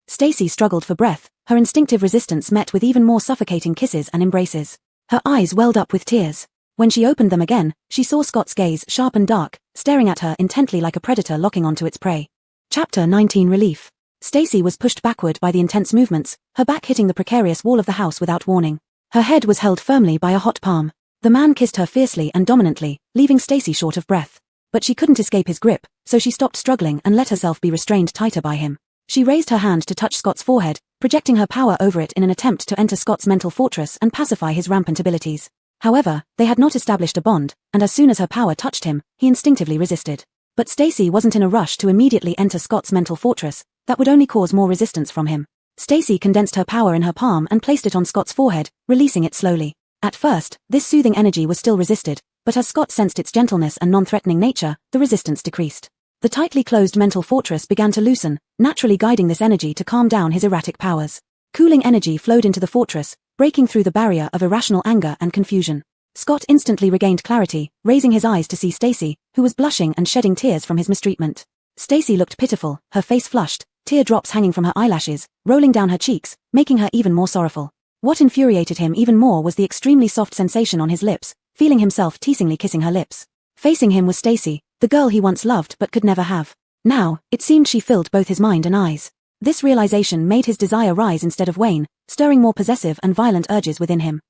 Stacy struggled for breath, her instinctive resistance met with even more suffocating kisses and embraces. Her eyes welled up with tears. When she opened them again, she saw Scott's gaze sharp and dark, staring at her intently like a predator locking onto its prey. Chapter 19 Relief. Stacy was pushed backward by the intense movements, her back hitting the precarious wall of the house without warning. Her head was held firmly by a hot palm. The man kissed her fiercely and dominantly, leaving Stacy short of breath. But she couldn't escape his grip, so she stopped struggling and let herself be restrained tighter by him. She raised her hand to touch Scott's forehead, projecting her power over it in an attempt to enter Scott's mental fortress and pacify his rampant abilities. However, they had not established a bond, and as soon as her power touched him, he instinctively resisted. But Stacy wasn't in a rush to immediately enter Scott's mental fortress. That would only cause more resistance from him. Stacy condensed her power in her palm and placed it on Scott's forehead, releasing it slowly. At first, this soothing energy was still resisted, but as Scott sensed its gentleness and non-threatening nature, the resistance decreased. The tightly closed mental fortress began to loosen, naturally guiding this energy to calm down his erratic powers. Cooling energy flowed into the fortress, breaking through the barrier of irrational anger and confusion. Scott instantly regained clarity, raising his eyes to see Stacy, who was blushing and shedding tears from his mistreatment. Stacy looked pitiful, her face flushed, teardrops hanging from her eyelashes, rolling down her cheeks, making her even more sorrowful. What infuriated him even more was the extremely soft sensation on his lips, feeling himself teasingly kissing her lips. Facing him was Stacy, the girl he once loved but could never have. Now, it seemed she filled both his mind and eyes. This realization made his desire rise instead of wane, stirring more possessive and violent urges within him.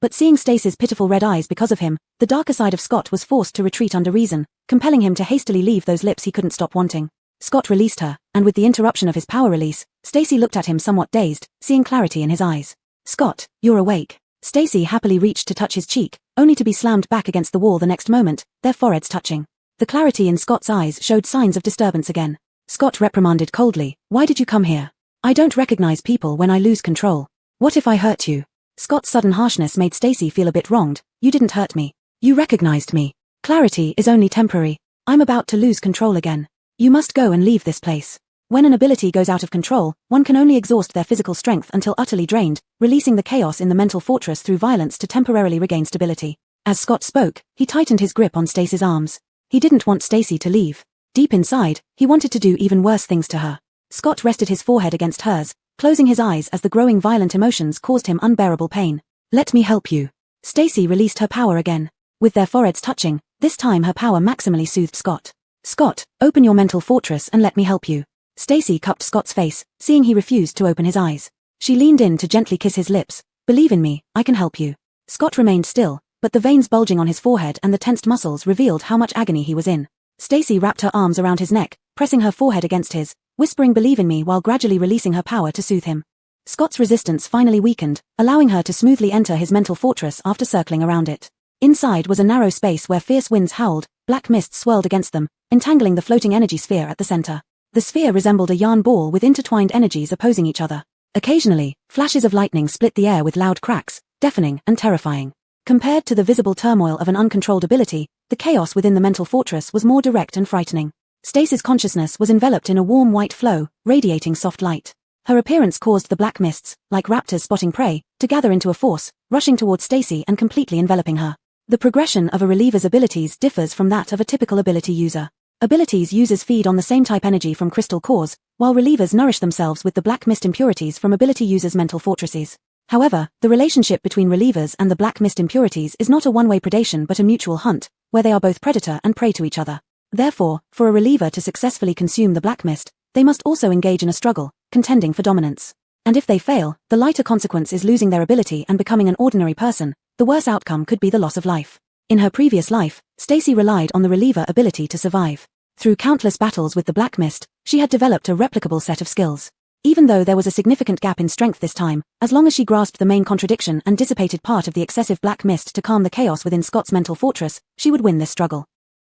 But seeing Stacy's pitiful red eyes because of him, the darker side of Scott was forced to retreat under reason, compelling him to hastily leave those lips he couldn't stop wanting. Scott released her, and with the interruption of his power release, Stacy looked at him somewhat dazed, seeing clarity in his eyes. "Scott, you're awake." Stacy happily reached to touch his cheek, only to be slammed back against the wall the next moment, their foreheads touching. The clarity in Scott's eyes showed signs of disturbance again. Scott reprimanded coldly, "Why did you come here? I don't recognize people when I lose control. What if I hurt you?" Scott's sudden harshness made Stacy feel a bit wronged. "You didn't hurt me. You recognized me. Clarity is only temporary. I'm about to lose control again. You must go and leave this place." When an ability goes out of control, one can only exhaust their physical strength until utterly drained, releasing the chaos in the mental fortress through violence to temporarily regain stability. As Scott spoke, he tightened his grip on Stacy's arms. He didn't want Stacy to leave. Deep inside, he wanted to do even worse things to her. Scott rested his forehead against hers, closing his eyes as the growing violent emotions caused him unbearable pain. "Let me help you." Stacy released her power again. With their foreheads touching, this time her power maximally soothed Scott. "Scott, open your mental fortress and let me help you." Stacy cupped Scott's face, seeing he refused to open his eyes. She leaned in to gently kiss his lips. "Believe in me, I can help you." Scott remained still, but the veins bulging on his forehead and the tensed muscles revealed how much agony he was in. Stacy wrapped her arms around his neck, pressing her forehead against his, whispering "believe in me" while gradually releasing her power to soothe him. Scott's resistance finally weakened, allowing her to smoothly enter his mental fortress after circling around it. Inside was a narrow space where fierce winds howled, black mist swirled against them, entangling the floating energy sphere at the center. The sphere resembled a yarn ball with intertwined energies opposing each other. Occasionally, flashes of lightning split the air with loud cracks, deafening and terrifying. Compared to the visible turmoil of an uncontrolled ability, the chaos within the mental fortress was more direct and frightening. Stacy's consciousness was enveloped in a warm white flow, radiating soft light. Her appearance caused the black mists, like raptors spotting prey, to gather into a force, rushing towards Stacy and completely enveloping her. The progression of a reliever's abilities differs from that of a typical ability user. Abilities users feed on the same type energy from crystal cores, while relievers nourish themselves with the black mist impurities from ability users' mental fortresses. However, the relationship between relievers and the black mist impurities is not a one-way predation but a mutual hunt, where they are both predator and prey to each other. Therefore, for a reliever to successfully consume the black mist, they must also engage in a struggle, contending for dominance. And if they fail, the lighter consequence is losing their ability and becoming an ordinary person. The worse outcome could be the loss of life. In her previous life, Stacy relied on the reliever ability to survive. Through countless battles with the black mist, she had developed a replicable set of skills. Even though there was a significant gap in strength this time, as long as she grasped the main contradiction and dissipated part of the excessive black mist to calm the chaos within Scott's mental fortress, she would win this struggle.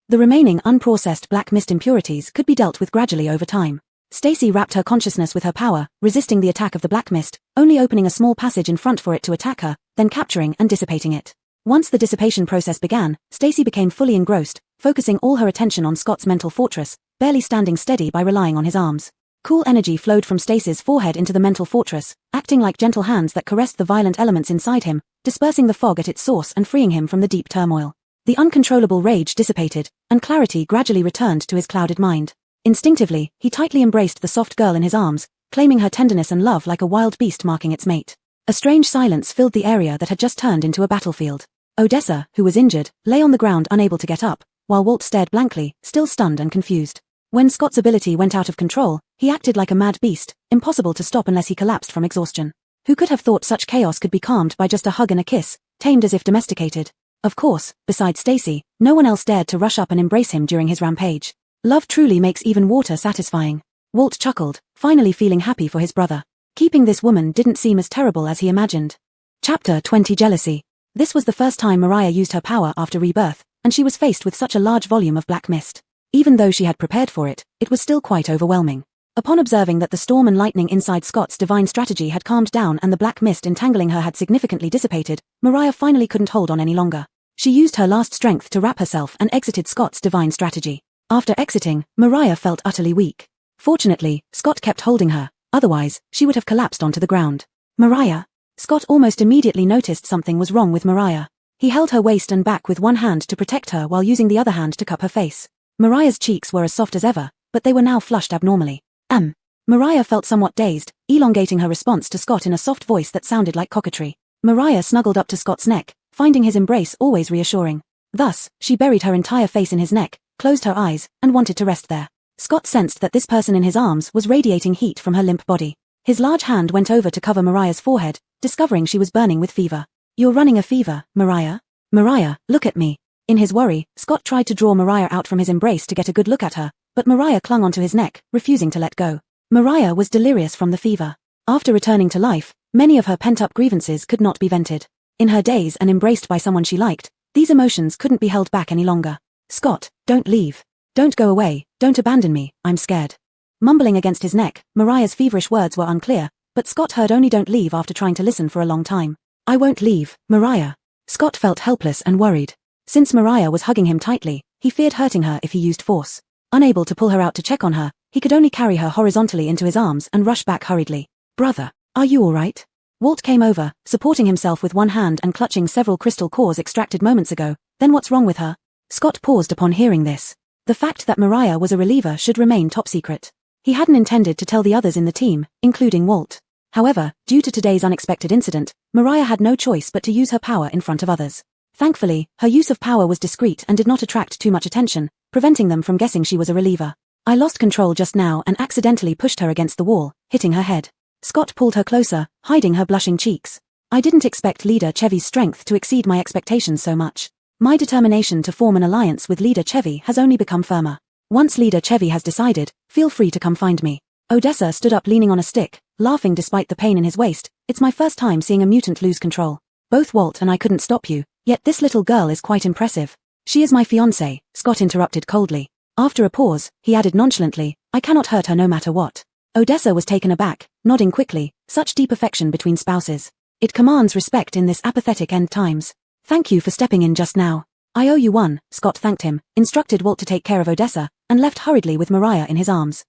The remaining unprocessed black mist impurities could be dealt with gradually over time. Stacy wrapped her consciousness with her power, resisting the attack of the black mist, only opening a small passage in front for it to attack her, then capturing and dissipating it. Once the dissipation process began, Stacy became fully engrossed, focusing all her attention on Scott's mental fortress, barely standing steady by relying on his arms. Cool energy flowed from Stacy's forehead into the mental fortress, acting like gentle hands that caressed the violent elements inside him, dispersing the fog at its source and freeing him from the deep turmoil. The uncontrollable rage dissipated, and clarity gradually returned to his clouded mind. Instinctively, he tightly embraced the soft girl in his arms, claiming her tenderness and love like a wild beast marking its mate. A strange silence filled the area that had just turned into a battlefield. Odessa, who was injured, lay on the ground unable to get up, while Walt stared blankly, still stunned and confused. When Scott's ability went out of control, he acted like a mad beast, impossible to stop unless he collapsed from exhaustion. Who could have thought such chaos could be calmed by just a hug and a kiss, tamed as if domesticated? Of course, besides Stacy, no one else dared to rush up and embrace him during his rampage. Love truly makes even water satisfying. Walt chuckled, finally feeling happy for his brother. Keeping this woman didn't seem as terrible as he imagined. Chapter 20 Jealousy. This was the first time Mariah used her power after rebirth, and she was faced with such a large volume of black mist. Even though she had prepared for it, it was still quite overwhelming. Upon observing that the storm and lightning inside Scott's divine strategy had calmed down and the black mist entangling her had significantly dissipated, Mariah finally couldn't hold on any longer. She used her last strength to wrap herself and exited Scott's divine strategy. After exiting, Mariah felt utterly weak. Fortunately, Scott kept holding her, otherwise, she would have collapsed onto the ground. Mariah. Scott almost immediately noticed something was wrong with Mariah. He held her waist and back with one hand to protect her while using the other hand to cup her face. Mariah's cheeks were as soft as ever, but they were now flushed abnormally. Mariah felt somewhat dazed, elongating her response to Scott in a soft voice that sounded like coquetry. Mariah snuggled up to Scott's neck, finding his embrace always reassuring. Thus, she buried her entire face in his neck, closed her eyes, and wanted to rest there. Scott sensed that this person in his arms was radiating heat from her limp body. His large hand went over to cover Mariah's forehead, discovering she was burning with fever. "You're running a fever, Mariah? Mariah, look at me." In his worry, Scott tried to draw Mariah out from his embrace to get a good look at her, but Mariah clung onto his neck, refusing to let go. Mariah was delirious from the fever. After returning to life, many of her pent-up grievances could not be vented. In her daze and embraced by someone she liked, these emotions couldn't be held back any longer. "Scott, don't leave. Don't go away, don't abandon me, I'm scared." Mumbling against his neck, Mariah's feverish words were unclear, but Scott heard only "don't leave" after trying to listen for a long time. "I won't leave, Mariah." Scott felt helpless and worried. Since Mariah was hugging him tightly, he feared hurting her if he used force. Unable to pull her out to check on her, he could only carry her horizontally into his arms and rush back hurriedly. "Brother, are you all right?" Walt came over, supporting himself with one hand and clutching several crystal cores extracted moments ago. "Then what's wrong with her?" Scott paused upon hearing this. The fact that Mariah was a reliever should remain top secret. He hadn't intended to tell the others in the team, including Walt. However, due to today's unexpected incident, Mariah had no choice but to use her power in front of others. Thankfully, her use of power was discreet and did not attract too much attention, preventing them from guessing she was a reliever. "I lost control just now and accidentally pushed her against the wall, hitting her head." Scott pulled her closer, hiding her blushing cheeks. "I didn't expect Leader Chevy's strength to exceed my expectations so much. My determination to form an alliance with Leader Chevy has only become firmer. Once Leader Chevy has decided, feel free to come find me." Odessa stood up leaning on a stick, laughing despite the pain in his waist. "It's my first time seeing a mutant lose control. Both Walt and I couldn't stop you, yet this little girl is quite impressive." "She is my fiancée," Scott interrupted coldly. After a pause, he added nonchalantly, "I cannot hurt her no matter what." Odessa was taken aback, nodding quickly. Such deep affection between spouses. It commands respect in this apathetic end times. "Thank you for stepping in just now. I owe you one," Scott thanked him, instructed Walt to take care of Odessa, and left hurriedly with Mariah in his arms.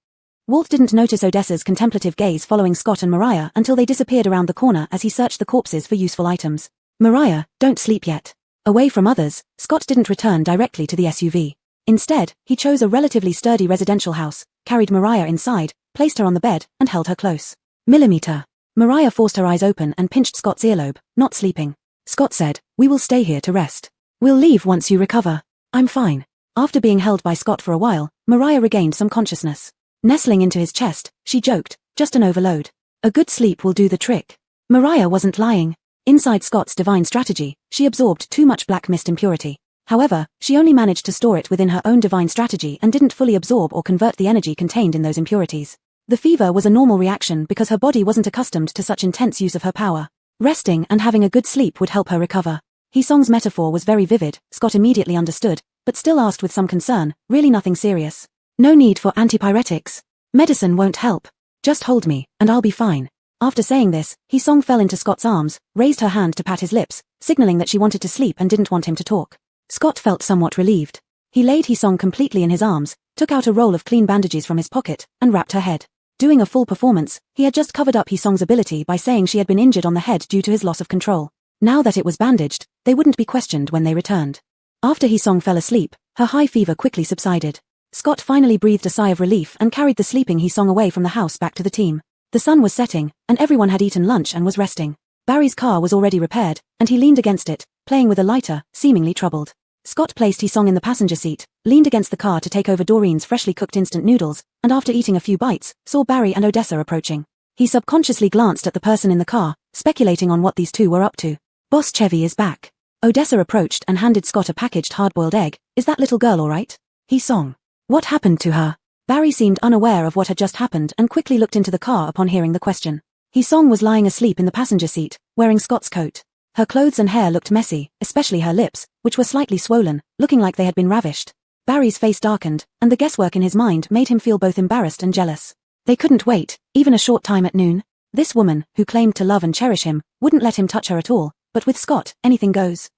Walt didn't notice Odessa's contemplative gaze following Scott and Mariah until they disappeared around the corner as he searched the corpses for useful items. "Mariah, don't sleep yet." Away from others, Scott didn't return directly to the SUV. Instead, he chose a relatively sturdy residential house, carried Mariah inside, placed her on the bed, and held her close. "Millimeter." Mariah forced her eyes open and pinched Scott's earlobe, not sleeping. Scott said, "We will stay here to rest. We'll leave once you recover." "I'm fine." After being held by Scott for a while, Mariah regained some consciousness. Nestling into his chest, she joked, "Just an overload. A good sleep will do the trick." Mariah wasn't lying. Inside Scott's divine strategy, she absorbed too much black mist impurity. However, she only managed to store it within her own divine strategy and didn't fully absorb or convert the energy contained in those impurities. The fever was a normal reaction because her body wasn't accustomed to such intense use of her power. Resting and having a good sleep would help her recover. Hisong's metaphor was very vivid, Scott immediately understood, but still asked with some concern, "Really nothing serious? No need for antipyretics? Medicine won't help. Just hold me, and I'll be fine." After saying this, Hisong fell into Scott's arms, raised her hand to pat his lips, signaling that she wanted to sleep and didn't want him to talk. Scott felt somewhat relieved. He laid Hisong completely in his arms, took out a roll of clean bandages from his pocket, and wrapped her head. Doing a full performance, he had just covered up Hisong's ability by saying she had been injured on the head due to his loss of control. Now that it was bandaged, they wouldn't be questioned when they returned. After Hisong fell asleep, her high fever quickly subsided. Scott finally breathed a sigh of relief and carried the sleeping Hisong away from the house back to the team. The sun was setting, and everyone had eaten lunch and was resting. Barry's car was already repaired, and he leaned against it, playing with a lighter, seemingly troubled. Scott placed Hisong in the passenger seat, leaned against the car to take over Doreen's freshly cooked instant noodles, and after eating a few bites, saw Barry and Odessa approaching. He subconsciously glanced at the person in the car, speculating on what these two were up to. "Boss Chevy is back." Odessa approached and handed Scott a packaged hard-boiled egg. "Is that little girl all right?" Hisong. "What happened to her?" Barry seemed unaware of what had just happened and quickly looked into the car upon hearing the question. Hisong was lying asleep in the passenger seat, wearing Scott's coat. Her clothes and hair looked messy, especially her lips, which were slightly swollen, looking like they had been ravished. Barry's face darkened, and the guesswork in his mind made him feel both embarrassed and jealous. They couldn't wait, even a short time at noon. This woman, who claimed to love and cherish him, wouldn't let him touch her at all, but with Scott, anything goes.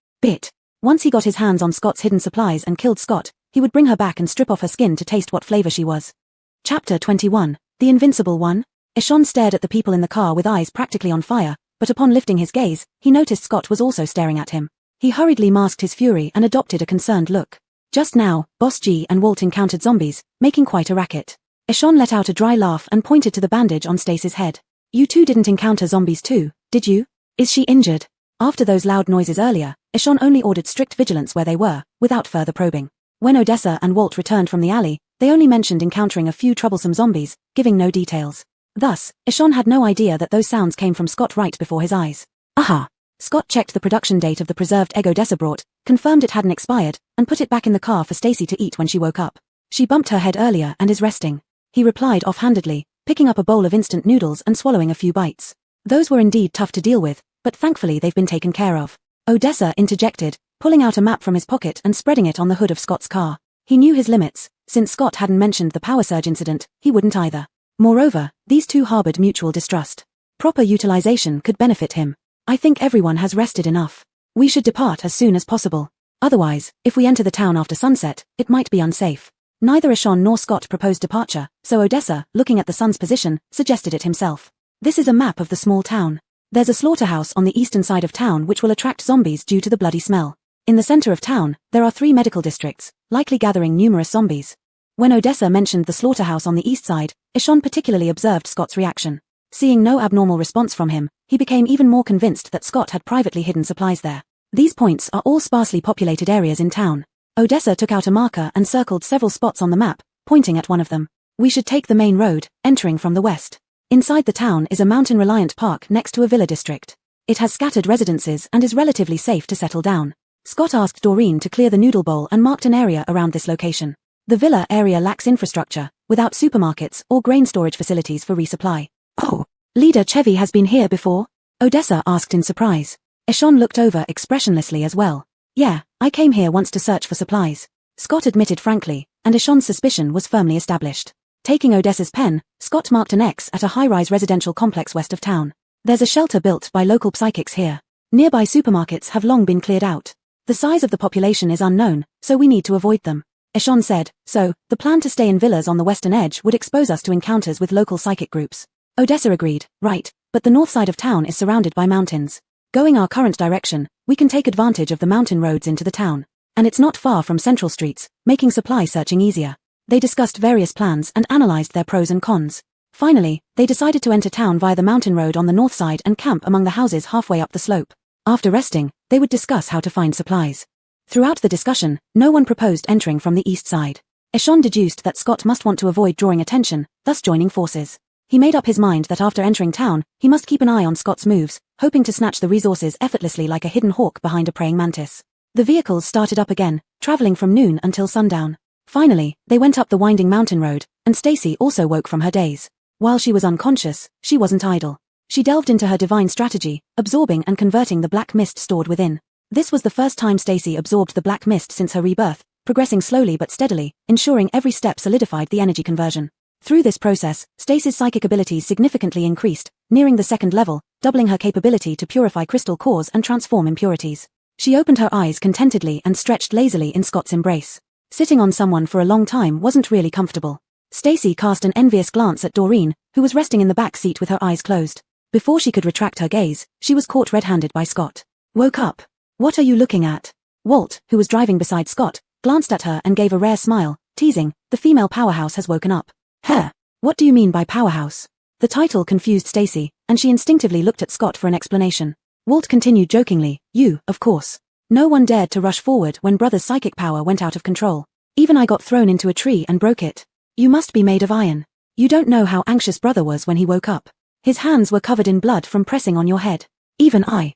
Once he got his hands on Scott's hidden supplies and killed Scott, he would bring her back and strip off her skin to taste what flavor she was. Chapter 21. The Invincible One. Eshon stared at the people in the car with eyes practically on fire, but upon lifting his gaze, he noticed Scott was also staring at him. He hurriedly masked his fury and adopted a concerned look. Just now, Boss G and Walt encountered zombies, making quite a racket. Eshon let out a dry laugh and pointed to the bandage on Stace's head. "You two didn't encounter zombies too, did you? Is she injured?" After those loud noises earlier, Ishon only ordered strict vigilance where they were, without further probing. When Odessa and Walt returned from the alley, they only mentioned encountering a few troublesome zombies, giving no details. Thus, Ishon had no idea that those sounds came from Scott right before his eyes. Aha! Scott checked the production date of the preserved egg Odessa brought, confirmed it hadn't expired, and put it back in the car for Stacy to eat when she woke up. She bumped her head earlier and is resting. He replied offhandedly, picking up a bowl of instant noodles and swallowing a few bites. Those were indeed tough to deal with, but thankfully they've been taken care of. Odessa interjected, pulling out a map from his pocket and spreading it on the hood of Scott's car. He knew his limits. Since Scott hadn't mentioned the power surge incident, he wouldn't either. Moreover, these two harbored mutual distrust. Proper utilization could benefit him. I think everyone has rested enough. We should depart as soon as possible. Otherwise, if we enter the town after sunset, it might be unsafe. Neither Ishon nor Scott proposed departure, so Odessa, looking at the sun's position, suggested it himself. This is a map of the small town. There's a slaughterhouse on the eastern side of town which will attract zombies due to the bloody smell. In the center of town, there are 3 medical districts, likely gathering numerous zombies. When Odessa mentioned the slaughterhouse on the east side, Ishon particularly observed Scott's reaction. Seeing no abnormal response from him, he became even more convinced that Scott had privately hidden supplies there. These points are all sparsely populated areas in town. Odessa took out a marker and circled several spots on the map, pointing at one of them. We should take the main road, entering from the west. Inside the town is a mountain-reliant park next to a villa district. It has scattered residences and is relatively safe to settle down. Scott asked Doreen to clear the noodle bowl and marked an area around this location. The villa area lacks infrastructure, without supermarkets or grain storage facilities for resupply. Oh, Leader Chevy has been here before? Odessa asked in surprise. Ishon looked over expressionlessly as well. Yeah, I came here once to search for supplies. Scott admitted frankly, and Ishon's suspicion was firmly established. Taking Odessa's pen, Scott marked an X at a high-rise residential complex west of town. There's a shelter built by local psychics here. Nearby supermarkets have long been cleared out. The size of the population is unknown, so we need to avoid them. Ishon said, so, the plan to stay in villas on the western edge would expose us to encounters with local psychic groups. Odessa agreed, right, but the north side of town is surrounded by mountains. Going our current direction, we can take advantage of the mountain roads into the town. And it's not far from central streets, making supply searching easier. They discussed various plans and analyzed their pros and cons. Finally, they decided to enter town via the mountain road on the north side and camp among the houses halfway up the slope. After resting, they would discuss how to find supplies. Throughout the discussion, no one proposed entering from the east side. Ishon deduced that Scott must want to avoid drawing attention, thus joining forces. He made up his mind that after entering town, he must keep an eye on Scott's moves, hoping to snatch the resources effortlessly like a hidden hawk behind a praying mantis. The vehicles started up again, traveling from noon until sundown. Finally, they went up the winding mountain road, and Stacy also woke from her daze. While she was unconscious, she wasn't idle. She delved into her divine strategy, absorbing and converting the black mist stored within. This was the first time Stacy absorbed the black mist since her rebirth, progressing slowly but steadily, ensuring every step solidified the energy conversion. Through this process, Stacy's psychic abilities significantly increased, nearing the 2nd level, doubling her capability to purify crystal cores and transform impurities. She opened her eyes contentedly and stretched lazily in Scott's embrace. Sitting on someone for a long time wasn't really comfortable. Stacy cast an envious glance at Doreen, who was resting in the back seat with her eyes closed. Before she could retract her gaze, she was caught red-handed by Scott. Woke up. What are you looking at? Walt, who was driving beside Scott, glanced at her and gave a rare smile, teasing, the female powerhouse has woken up. What do you mean by powerhouse? The title confused Stacy, and she instinctively looked at Scott for an explanation. Walt continued jokingly, you, of course. No one dared to rush forward when Brother's psychic power went out of control. Even I got thrown into a tree and broke it. You must be made of iron. You don't know how anxious Brother was when he woke up. His hands were covered in blood from pressing on your head. Even I.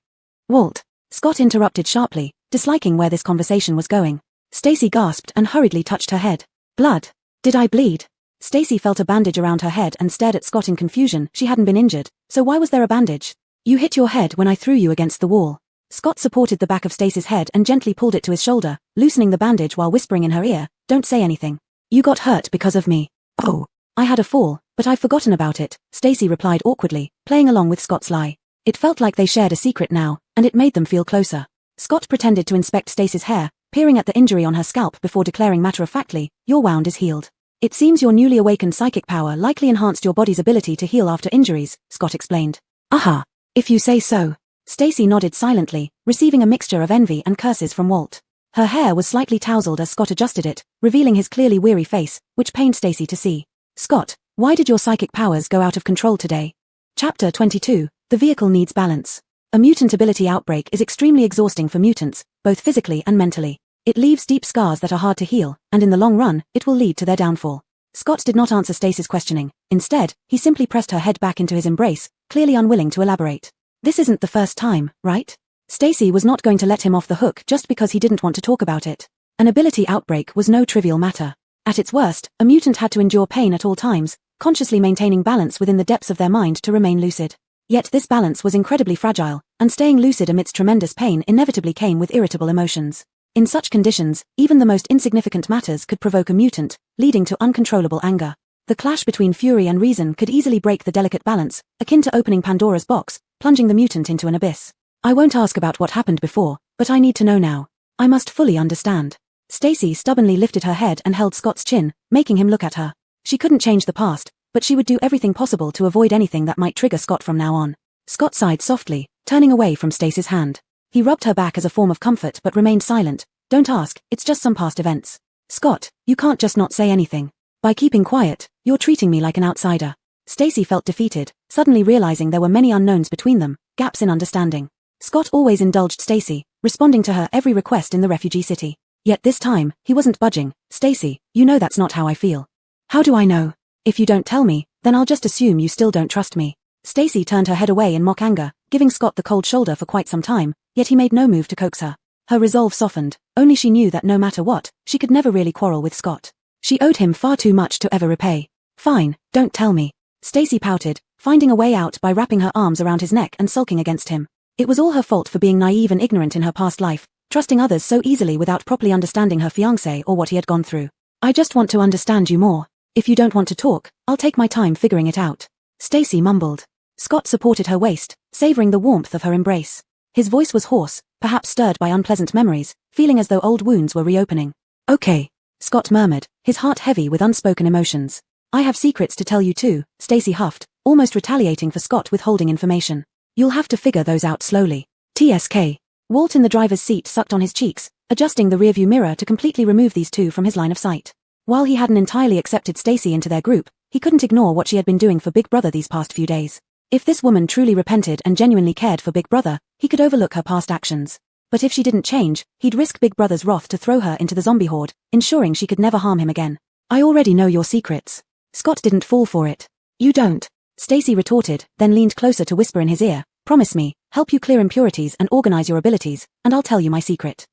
Walt. Scott interrupted sharply, disliking where this conversation was going. Stacy gasped and hurriedly touched her head. Blood. Did I bleed? Stacy felt a bandage around her head and stared at Scott in confusion. She hadn't been injured, so why was there a bandage? You hit your head when I threw you against the wall. Scott supported the back of Stacy's head and gently pulled it to his shoulder, loosening the bandage while whispering in her ear, don't say anything. You got hurt because of me. Oh. I had a fall, but I've forgotten about it, Stacy replied awkwardly, playing along with Scott's lie. It felt like they shared a secret now, and it made them feel closer. Scott pretended to inspect Stacy's hair, peering at the injury on her scalp before declaring matter-of-factly, your wound is healed. It seems your newly awakened psychic power likely enhanced your body's ability to heal after injuries, Scott explained. Aha. If you say so. Stacy nodded silently, receiving a mixture of envy and curses from Walt. Her hair was slightly tousled as Scott adjusted it, revealing his clearly weary face, which pained Stacy to see. Scott, why did your psychic powers go out of control today? Chapter 22, The Vehicle Needs Balance. A mutant ability outbreak is extremely exhausting for mutants, both physically and mentally. It leaves deep scars that are hard to heal, and in the long run, it will lead to their downfall. Scott did not answer Stacy's questioning. Instead, he simply pressed her head back into his embrace, clearly unwilling to elaborate. This isn't the first time, right? Stacy was not going to let him off the hook just because he didn't want to talk about it. An ability outbreak was no trivial matter. At its worst, a mutant had to endure pain at all times, consciously maintaining balance within the depths of their mind to remain lucid. Yet this balance was incredibly fragile, and staying lucid amidst tremendous pain inevitably came with irritable emotions. In such conditions, even the most insignificant matters could provoke a mutant, leading to uncontrollable anger. The clash between fury and reason could easily break the delicate balance, akin to opening Pandora's box, plunging the mutant into an abyss. I won't ask about what happened before, but I need to know now. I must fully understand. Stacy stubbornly lifted her head and held Scott's chin, making him look at her. She couldn't change the past, but she would do everything possible to avoid anything that might trigger Scott from now on. Scott sighed softly, turning away from Stacy's hand. He rubbed her back as a form of comfort but remained silent. Don't ask, it's just some past events. Scott, you can't just not say anything. By keeping quiet, you're treating me like an outsider. Stacy felt defeated, suddenly realizing there were many unknowns between them, gaps in understanding. Scott always indulged Stacy, responding to her every request in the refugee city. Yet this time, he wasn't budging. Stacy, you know that's not how I feel. How do I know? If you don't tell me, then I'll just assume you still don't trust me. Stacy turned her head away in mock anger, giving Scott the cold shoulder for quite some time, yet he made no move to coax her. Her resolve softened, only she knew that no matter what, she could never really quarrel with Scott. She owed him far too much to ever repay. Fine, don't tell me. Stacy pouted, finding a way out by wrapping her arms around his neck and sulking against him. It was all her fault for being naive and ignorant in her past life, trusting others so easily without properly understanding her fiancé or what he had gone through. I just want to understand you more. If you don't want to talk, I'll take my time figuring it out. Stacy mumbled. Scott supported her waist, savoring the warmth of her embrace. His voice was hoarse, perhaps stirred by unpleasant memories, feeling as though old wounds were reopening. Okay, Scott murmured, his heart heavy with unspoken emotions. I have secrets to tell you too, Stacy huffed, almost retaliating for Scott withholding information. You'll have to figure those out slowly. TSK. Walt in the driver's seat sucked on his cheeks, adjusting the rearview mirror to completely remove these two from his line of sight. While he hadn't entirely accepted Stacy into their group, he couldn't ignore what she had been doing for Big Brother these past few days. If this woman truly repented and genuinely cared for Big Brother, he could overlook her past actions. But if she didn't change, he'd risk Big Brother's wrath to throw her into the zombie horde, ensuring she could never harm him again. I already know your secrets. Scott didn't fall for it. You don't. Stacy retorted, then leaned closer to whisper in his ear. Promise me, help you clear impurities and organize your abilities, and I'll tell you my secret.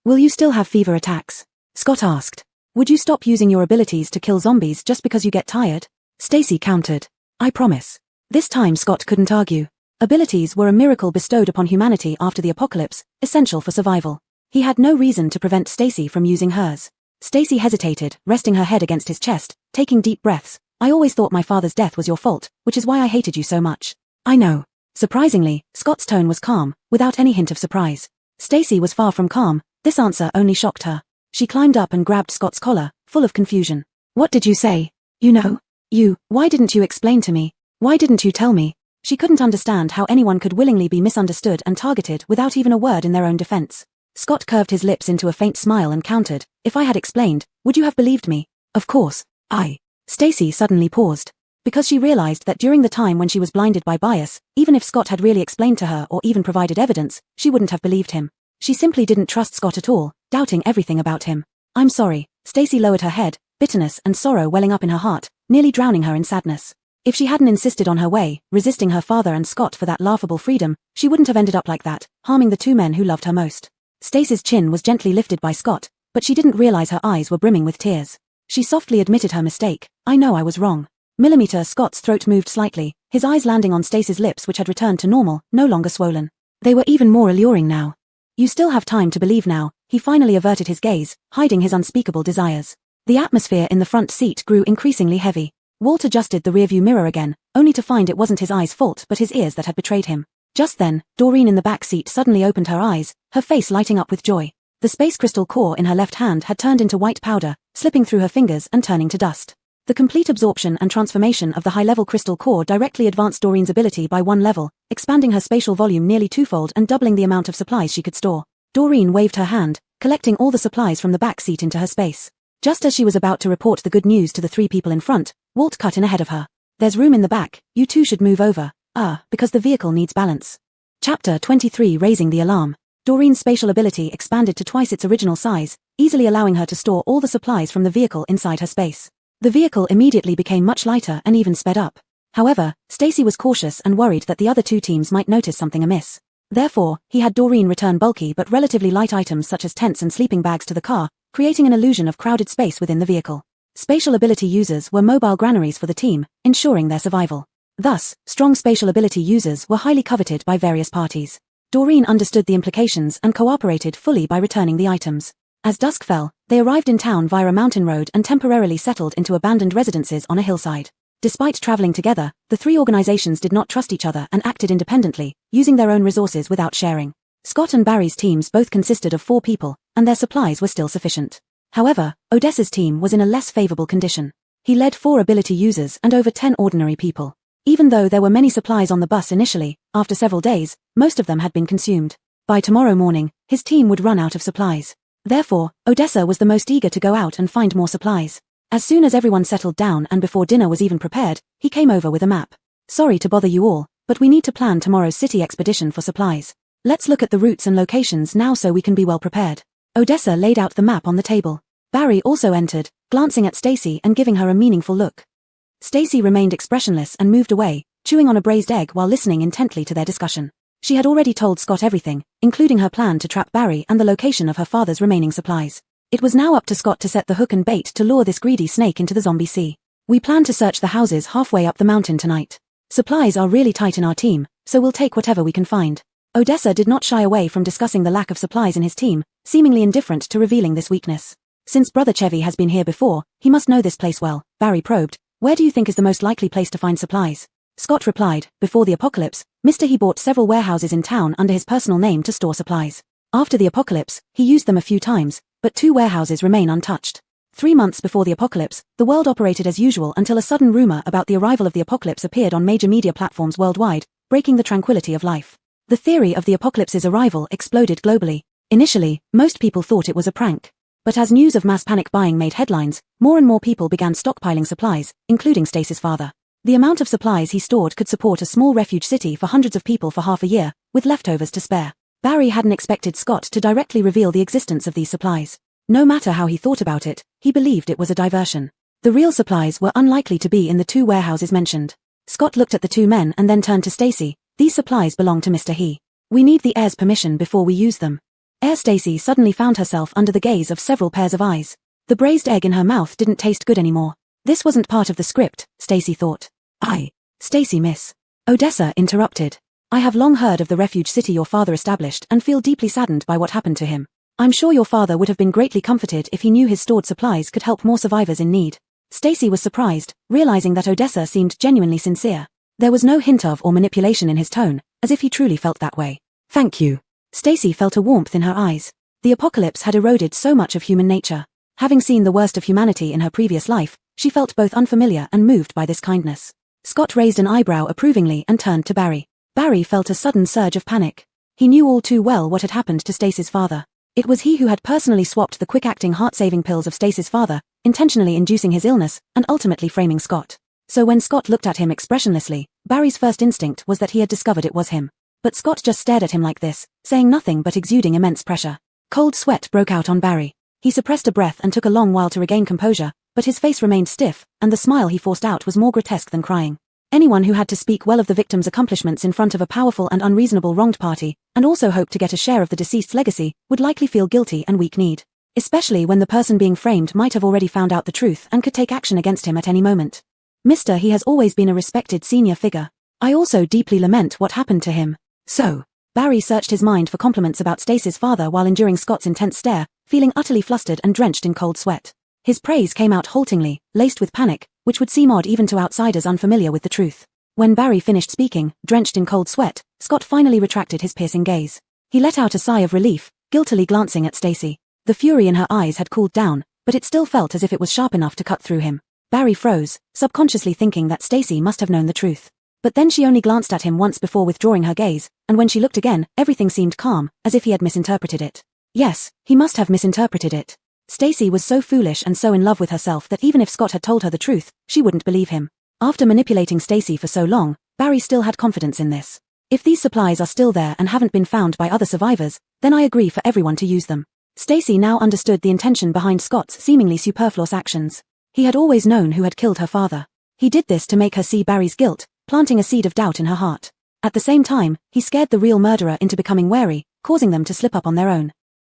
Will you still have fever attacks? Scott asked. Would you stop using your abilities to kill zombies just because you get tired? Stacy countered. I promise. This time Scott couldn't argue. Abilities were a miracle bestowed upon humanity after the apocalypse, essential for survival. He had no reason to prevent Stacy from using hers. Stacy hesitated, resting her head against his chest, taking deep breaths. I always thought my father's death was your fault, which is why I hated you so much. I know. Surprisingly, Scott's tone was calm, without any hint of surprise. Stacy was far from calm. This answer only shocked her. She climbed up and grabbed Scott's collar, full of confusion. What did you say? You know? Why didn't you explain to me? Why didn't you tell me? She couldn't understand how anyone could willingly be misunderstood and targeted without even a word in their own defense. Scott curved his lips into a faint smile and countered, if I had explained, would you have believed me? Of course. Stacy suddenly paused. Because she realized that during the time when she was blinded by bias, even if Scott had really explained to her or even provided evidence, she wouldn't have believed him. She simply didn't trust Scott at all, doubting everything about him. I'm sorry. Stacy lowered her head, bitterness and sorrow welling up in her heart, nearly drowning her in sadness. If she hadn't insisted on her way, resisting her father and Scott for that laughable freedom, she wouldn't have ended up like that, harming the two men who loved her most. Stacy's chin was gently lifted by Scott, but she didn't realize her eyes were brimming with tears. She softly admitted her mistake. I know I was wrong. Scott's throat moved slightly, his eyes landing on Stacy's lips which had returned to normal, no longer swollen. They were even more alluring now. You still have time to believe now. He finally averted his gaze, hiding his unspeakable desires. The atmosphere in the front seat grew increasingly heavy. Walt adjusted the rearview mirror again, only to find it wasn't his eyes' fault but his ears that had betrayed him. Just then, Doreen in the back seat suddenly opened her eyes, her face lighting up with joy. The space crystal core in her left hand had turned into white powder, slipping through her fingers and turning to dust. The complete absorption and transformation of the high-level crystal core directly advanced Doreen's ability by one level, expanding her spatial volume nearly twofold and doubling the amount of supplies she could store. Doreen waved her hand, collecting all the supplies from the back seat into her space. Just as she was about to report the good news to the three people in front, Walt cut in ahead of her. There's room in the back, you two should move over. Because the vehicle needs balance. Chapter 23 Raising the Alarm. Doreen's spatial ability expanded to twice its original size, easily allowing her to store all the supplies from the vehicle inside her space. The vehicle immediately became much lighter and even sped up. However, Stacy was cautious and worried that the other two teams might notice something amiss. Therefore, he had Doreen return bulky but relatively light items such as tents and sleeping bags to the car, creating an illusion of crowded space within the vehicle. Spatial ability users were mobile granaries for the team, ensuring their survival. Thus, strong spatial ability users were highly coveted by various parties. Doreen understood the implications and cooperated fully by returning the items. As dusk fell, they arrived in town via a mountain road and temporarily settled into abandoned residences on a hillside. Despite traveling together, the three organizations did not trust each other and acted independently, using their own resources without sharing. Scott and Barry's teams both consisted of 4 people, and their supplies were still sufficient. However, Odessa's team was in a less favorable condition. He led 4 ability users and over 10 ordinary people. Even though there were many supplies on the bus initially, after several days, most of them had been consumed. By tomorrow morning, his team would run out of supplies. Therefore, Odessa was the most eager to go out and find more supplies. As soon as everyone settled down and before dinner was even prepared, he came over with a map. Sorry to bother you all, but we need to plan tomorrow's city expedition for supplies. Let's look at the routes and locations now so we can be well prepared. Odessa laid out the map on the table. Barry also entered, glancing at Stacy and giving her a meaningful look. Stacy remained expressionless and moved away, chewing on a braised egg while listening intently to their discussion. She had already told Scott everything, including her plan to trap Barry and the location of her father's remaining supplies. It was now up to Scott to set the hook and bait to lure this greedy snake into the zombie sea. We plan to search the houses halfway up the mountain tonight. Supplies are really tight in our team, so we'll take whatever we can find. Odessa did not shy away from discussing the lack of supplies in his team, seemingly indifferent to revealing this weakness. Since Brother Chevy has been here before, he must know this place well. Barry probed. Where do you think is the most likely place to find supplies? Scott replied, before the apocalypse, Mr. He bought several warehouses in town under his personal name to store supplies. After the apocalypse, he used them a few times, but 2 warehouses remain untouched. 3 months before the apocalypse, the world operated as usual until a sudden rumor about the arrival of the apocalypse appeared on major media platforms worldwide, breaking the tranquility of life. The theory of the apocalypse's arrival exploded globally. Initially, most people thought it was a prank. But as news of mass panic buying made headlines, more and more people began stockpiling supplies, including Stacy's father. The amount of supplies he stored could support a small refuge city for hundreds of people for half a year, with leftovers to spare. Barry hadn't expected Scott to directly reveal the existence of these supplies. No matter how he thought about it, he believed it was a diversion. The real supplies were unlikely to be in the 2 warehouses mentioned. Scott looked at the 2 men and then turned to Stacy. These supplies belong to Mr. He. We need the heir's permission before we use them. Heir Stacy suddenly found herself under the gaze of several pairs of eyes. The braised egg in her mouth didn't taste good anymore. This wasn't part of the script, Stacy thought. Stacy, miss. Odessa interrupted. I have long heard of the refuge city your father established and feel deeply saddened by what happened to him. I'm sure your father would have been greatly comforted if he knew his stored supplies could help more survivors in need. Stacy was surprised, realizing that Odessa seemed genuinely sincere. There was no hint of or manipulation in his tone, as if he truly felt that way. Thank you. Stacy felt a warmth in her eyes. The apocalypse had eroded so much of human nature. Having seen the worst of humanity in her previous life, she felt both unfamiliar and moved by this kindness. Scott raised an eyebrow approvingly and turned to Barry. Barry felt a sudden surge of panic. He knew all too well what had happened to Stacy's father. It was he who had personally swapped the quick-acting heart-saving pills of Stacy's father, intentionally inducing his illness and ultimately framing Scott. So when Scott looked at him expressionlessly, Barry's first instinct was that he had discovered it was him. But Scott just stared at him like this, saying nothing but exuding immense pressure. Cold sweat broke out on Barry. He suppressed a breath and took a long while to regain composure, but his face remained stiff, and the smile he forced out was more grotesque than crying. Anyone who had to speak well of the victim's accomplishments in front of a powerful and unreasonable wronged party, and also hoped to get a share of the deceased's legacy, would likely feel guilty and weak-kneed. Especially when the person being framed might have already found out the truth and could take action against him at any moment. Mr. He has always been a respected senior figure. I also deeply lament what happened to him. So, Barry searched his mind for compliments about Stacy's father while enduring Scott's intense stare, feeling utterly flustered and drenched in cold sweat. His praise came out haltingly, laced with panic, which would seem odd even to outsiders unfamiliar with the truth. When Barry finished speaking, drenched in cold sweat, Scott finally retracted his piercing gaze. He let out a sigh of relief, guiltily glancing at Stacy. The fury in her eyes had cooled down, but it still felt as if it was sharp enough to cut through him. Barry froze, subconsciously thinking that Stacy must have known the truth. But then she only glanced at him once before withdrawing her gaze, and when she looked again, everything seemed calm, as if he had misinterpreted it. Yes, he must have misinterpreted it. Stacy was so foolish and so in love with herself that even if Scott had told her the truth, she wouldn't believe him. After manipulating Stacy for so long, Barry still had confidence in this. If these supplies are still there and haven't been found by other survivors, then I agree for everyone to use them. Stacy now understood the intention behind Scott's seemingly superfluous actions. He had always known who had killed her father. He did this to make her see Barry's guilt, planting a seed of doubt in her heart. At the same time, he scared the real murderer into becoming wary, causing them to slip up on their own.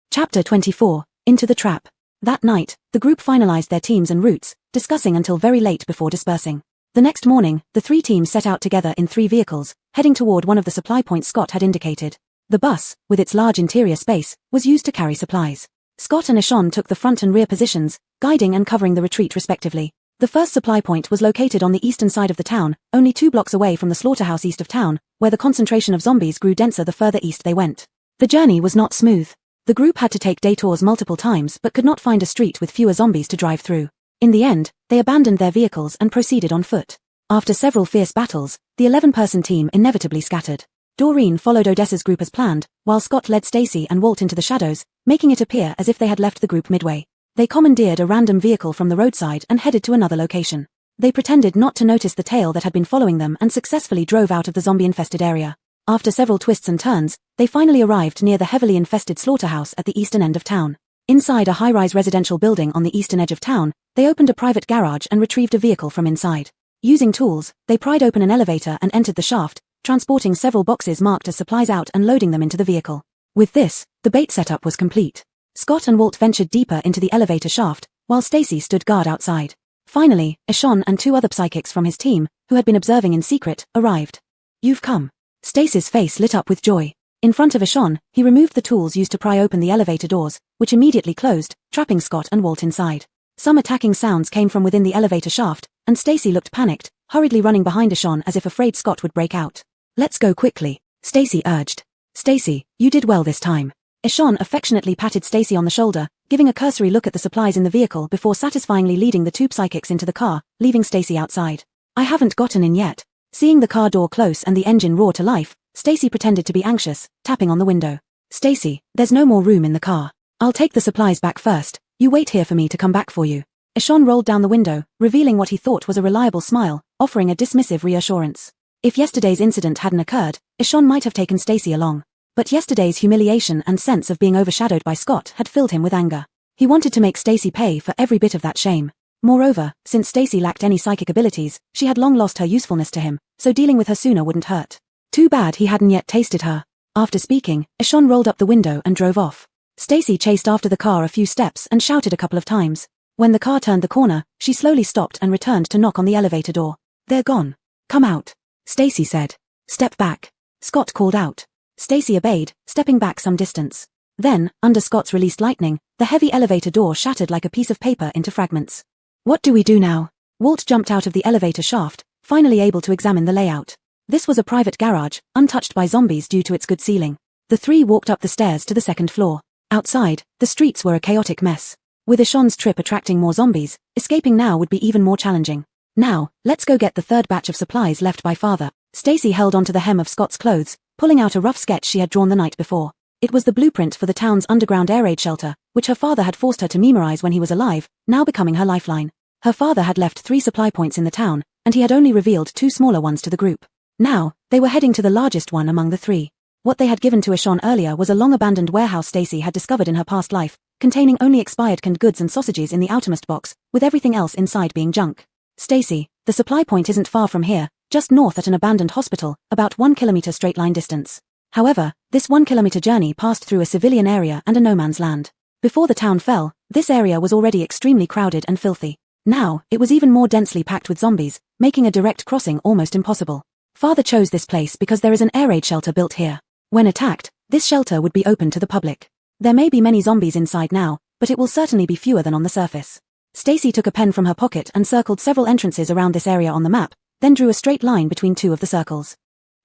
Chapter 24, Into the Trap. That night, the group finalized their teams and routes, discussing until very late before dispersing. The next morning, the three teams set out together in 3 vehicles, heading toward one of the supply points Scott had indicated. The bus, with its large interior space, was used to carry supplies. Scott and Ishan took the front and rear positions, guiding and covering the retreat respectively. The first supply point was located on the eastern side of the town, only 2 blocks away from the slaughterhouse east of town, where the concentration of zombies grew denser the further east they went. The journey was not smooth. The group had to take detours multiple times but could not find a street with fewer zombies to drive through. In the end, they abandoned their vehicles and proceeded on foot. After several fierce battles, the 11-person team inevitably scattered. Doreen followed Odessa's group as planned, while Scott led Stacy and Walt into the shadows, making it appear as if they had left the group midway. They commandeered a random vehicle from the roadside and headed to another location. They pretended not to notice the tail that had been following them and successfully drove out of the zombie-infested area. After several twists and turns, they finally arrived near the heavily infested slaughterhouse at the eastern end of town. Inside a high-rise residential building on the eastern edge of town, they opened a private garage and retrieved a vehicle from inside. Using tools, they pried open an elevator and entered the shaft, transporting several boxes marked as supplies out and loading them into the vehicle. With this, the bait setup was complete. Scott and Walt ventured deeper into the elevator shaft, while Stacy stood guard outside. Finally, Ishan and 2 other psychics from his team, who had been observing in secret, arrived. "You've come." Stacy's face lit up with joy. In front of Ishan, he removed the tools used to pry open the elevator doors, which immediately closed, trapping Scott and Walt inside. Some attacking sounds came from within the elevator shaft, and Stacy looked panicked, hurriedly running behind Ishan as if afraid Scott would break out. "Let's go quickly," Stacy urged. "Stacy, you did well this time." Ishan affectionately patted Stacy on the shoulder, giving a cursory look at the supplies in the vehicle before satisfyingly leading the 2 psychics into the car, leaving Stacy outside. "I haven't gotten in yet." Seeing the car door close and the engine roar to life, Stacy pretended to be anxious, tapping on the window. "Stacy, there's no more room in the car. I'll take the supplies back first. You wait here for me to come back for you." Ishan rolled down the window, revealing what he thought was a reliable smile, offering a dismissive reassurance. If yesterday's incident hadn't occurred, Ishan might have taken Stacy along. But yesterday's humiliation and sense of being overshadowed by Scott had filled him with anger. He wanted to make Stacy pay for every bit of that shame. Moreover, since Stacy lacked any psychic abilities, she had long lost her usefulness to him, so dealing with her sooner wouldn't hurt. Too bad he hadn't yet tasted her. After speaking, Ishan rolled up the window and drove off. Stacy chased after the car a few steps and shouted a couple of times. When the car turned the corner, she slowly stopped and returned to knock on the elevator door. "They're gone. Come out," Stacy said. "Step back," Scott called out. Stacy obeyed, stepping back some distance. Then, under Scott's released lightning, the heavy elevator door shattered like a piece of paper into fragments. "What do we do now?" Walt jumped out of the elevator shaft, finally able to examine the layout. This was a private garage, untouched by zombies due to its good ceiling. The 3 walked up the stairs to the 2nd floor. Outside, the streets were a chaotic mess. With Ishan's trip attracting more zombies, escaping now would be even more challenging. "Now, let's go get the 3rd batch of supplies left by father." Stacy held onto the hem of Scott's clothes, pulling out a rough sketch she had drawn the night before. It was the blueprint for the town's underground air raid shelter, which her father had forced her to memorize when he was alive, now becoming her lifeline. Her father had left 3 supply points in the town, and he had only revealed 2 smaller ones to the group. Now, they were heading to the largest one among the 3. What they had given to Ishan earlier was a long-abandoned warehouse Stacy had discovered in her past life, containing only expired canned goods and sausages in the outermost box, with everything else inside being junk. "Stacy, the supply point isn't far from here, just north at an abandoned hospital, about 1 kilometer straight line distance." However, this 1 kilometer journey passed through a civilian area and a no-man's land. Before the town fell, this area was already extremely crowded and filthy. Now, it was even more densely packed with zombies, making a direct crossing almost impossible. Father chose this place because there is an air raid shelter built here. When attacked, this shelter would be open to the public. There may be many zombies inside now, but it will certainly be fewer than on the surface. Stacy took a pen from her pocket and circled several entrances around this area on the map, then drew a straight line between 2 of the circles.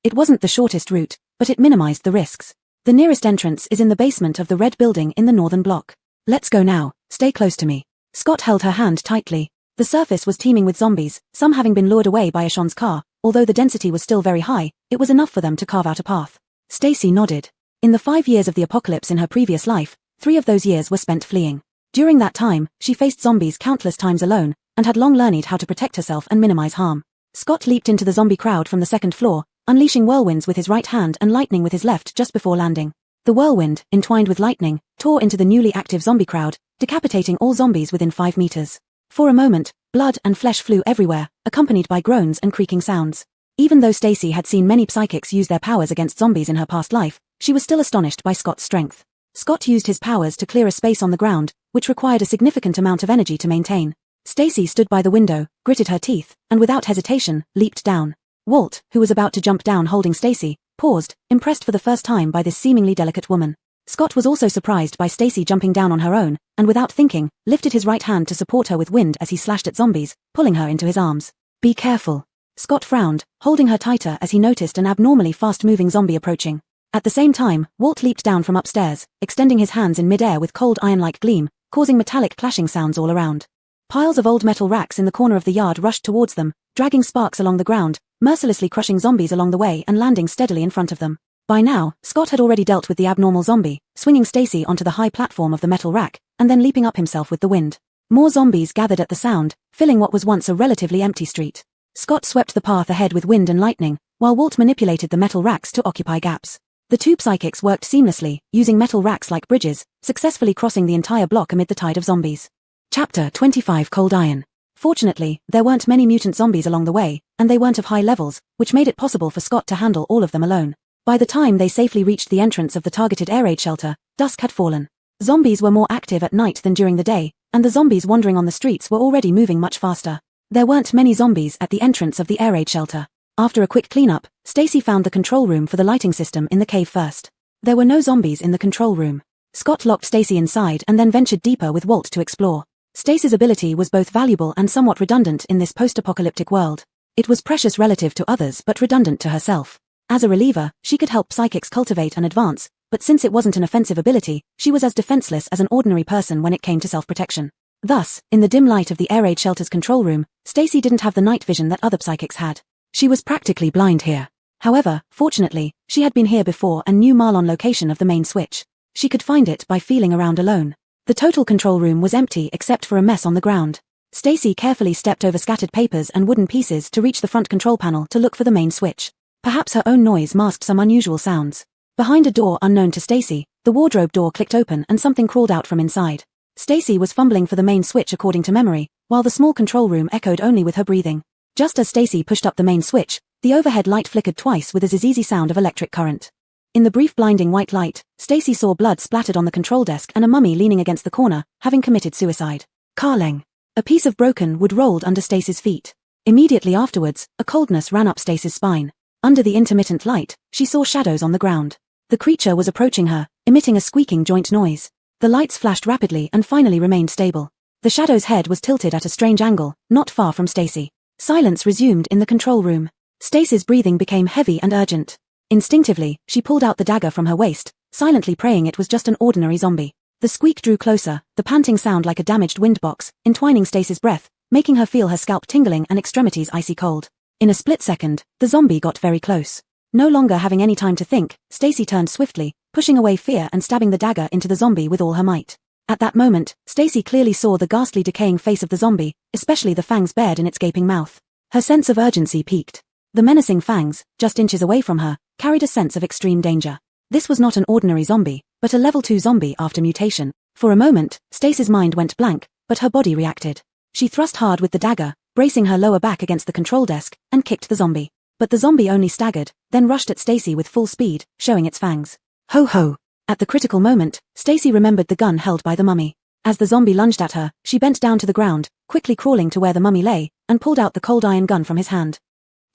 It wasn't the shortest route, but it minimized the risks. The nearest entrance is in the basement of the red building in the northern block. "Let's go now, stay close to me." Scott held her hand tightly. The surface was teeming with zombies, some having been lured away by Ishan's car. Although the density was still very high, it was enough for them to carve out a path. Stacy nodded. In the 5 years of the apocalypse in her previous life, 3 of those years were spent fleeing. During that time, she faced zombies countless times alone, and had long learned how to protect herself and minimize harm. Scott leaped into the zombie crowd from the 2nd floor, unleashing whirlwinds with his right hand and lightning with his left just before landing. The whirlwind, entwined with lightning, tore into the newly active zombie crowd, decapitating all zombies within 5 meters. For a moment, blood and flesh flew everywhere, accompanied by groans and creaking sounds. Even though Stacy had seen many psychics use their powers against zombies in her past life, she was still astonished by Scott's strength. Scott used his powers to clear a space on the ground, which required a significant amount of energy to maintain. Stacy stood by the window, gritted her teeth, and without hesitation, leaped down. Walt, who was about to jump down holding Stacy, paused, impressed for the first time by this seemingly delicate woman. Scott was also surprised by Stacy jumping down on her own, and without thinking, lifted his right hand to support her with wind as he slashed at zombies, pulling her into his arms. "Be careful." Scott frowned, holding her tighter as he noticed an abnormally fast-moving zombie approaching. At the same time, Walt leaped down from upstairs, extending his hands in mid-air with cold iron-like gleam, causing metallic clashing sounds all around. Piles of old metal racks in the corner of the yard rushed towards them, dragging sparks along the ground, mercilessly crushing zombies along the way and landing steadily in front of them. By now, Scott had already dealt with the abnormal zombie, swinging Stacy onto the high platform of the metal rack, and then leaping up himself with the wind. More zombies gathered at the sound, filling what was once a relatively empty street. Scott swept the path ahead with wind and lightning, while Walt manipulated the metal racks to occupy gaps. The two psychics worked seamlessly, using metal racks like bridges, successfully crossing the entire block amid the tide of zombies. Chapter 25 Cold Iron. Fortunately, there weren't many mutant zombies along the way, and they weren't of high levels, which made it possible for Scott to handle all of them alone. By the time they safely reached the entrance of the targeted air raid shelter, dusk had fallen. Zombies were more active at night than during the day, and the zombies wandering on the streets were already moving much faster. There weren't many zombies at the entrance of the air raid shelter. After a quick cleanup, Stacy found the control room for the lighting system in the cave first. There were no zombies in the control room. Scott locked Stacy inside and then ventured deeper with Walt to explore. Stacy's ability was both valuable and somewhat redundant in this post-apocalyptic world. It was precious relative to others but redundant to herself. As a reliever, she could help psychics cultivate and advance, but since it wasn't an offensive ability, she was as defenseless as an ordinary person when it came to self-protection. Thus, in the dim light of the air raid shelter's control room, Stacy didn't have the night vision that other psychics had. She was practically blind here. However, fortunately, she had been here before and knew Marlon location of the main switch. She could find it by feeling around alone. The total control room was empty except for a mess on the ground. Stacy carefully stepped over scattered papers and wooden pieces to reach the front control panel to look for the main switch. Perhaps her own noise masked some unusual sounds. Behind a door unknown to Stacy, the wardrobe door clicked open and something crawled out from inside. Stacy was fumbling for the main switch according to memory, while the small control room echoed only with her breathing. Just as Stacy pushed up the main switch, the overhead light flickered twice with a zzzz sound of electric current. In the brief blinding white light, Stacy saw blood splattered on the control desk and a mummy leaning against the corner, having committed suicide. Carling. A piece of broken wood rolled under Stacy's feet. Immediately afterwards, a coldness ran up Stacy's spine. Under the intermittent light, she saw shadows on the ground. The creature was approaching her, emitting a squeaking joint noise. The lights flashed rapidly and finally remained stable. The shadow's head was tilted at a strange angle, not far from Stacy. Silence resumed in the control room. Stacy's breathing became heavy and urgent. Instinctively, she pulled out the dagger from her waist, silently praying it was just an ordinary zombie. The squeak drew closer, the panting sound like a damaged wind box, entwining Stacy's breath, making her feel her scalp tingling and extremities icy cold. In a split second, the zombie got very close. No longer having any time to think, Stacy turned swiftly, pushing away fear and stabbing the dagger into the zombie with all her might. At that moment, Stacy clearly saw the ghastly decaying face of the zombie, especially the fangs bared in its gaping mouth. Her sense of urgency peaked. The menacing fangs, just inches away from her, carried a sense of extreme danger. This was not an ordinary zombie, but a level 2 zombie after mutation. For a moment, Stacy's mind went blank, but her body reacted. She thrust hard with the dagger, bracing her lower back against the control desk, and kicked the zombie. But the zombie only staggered, then rushed at Stacy with full speed, showing its fangs. Ho ho! At the critical moment, Stacy remembered the gun held by the mummy. As the zombie lunged at her, she bent down to the ground, quickly crawling to where the mummy lay, and pulled out the cold iron gun from his hand.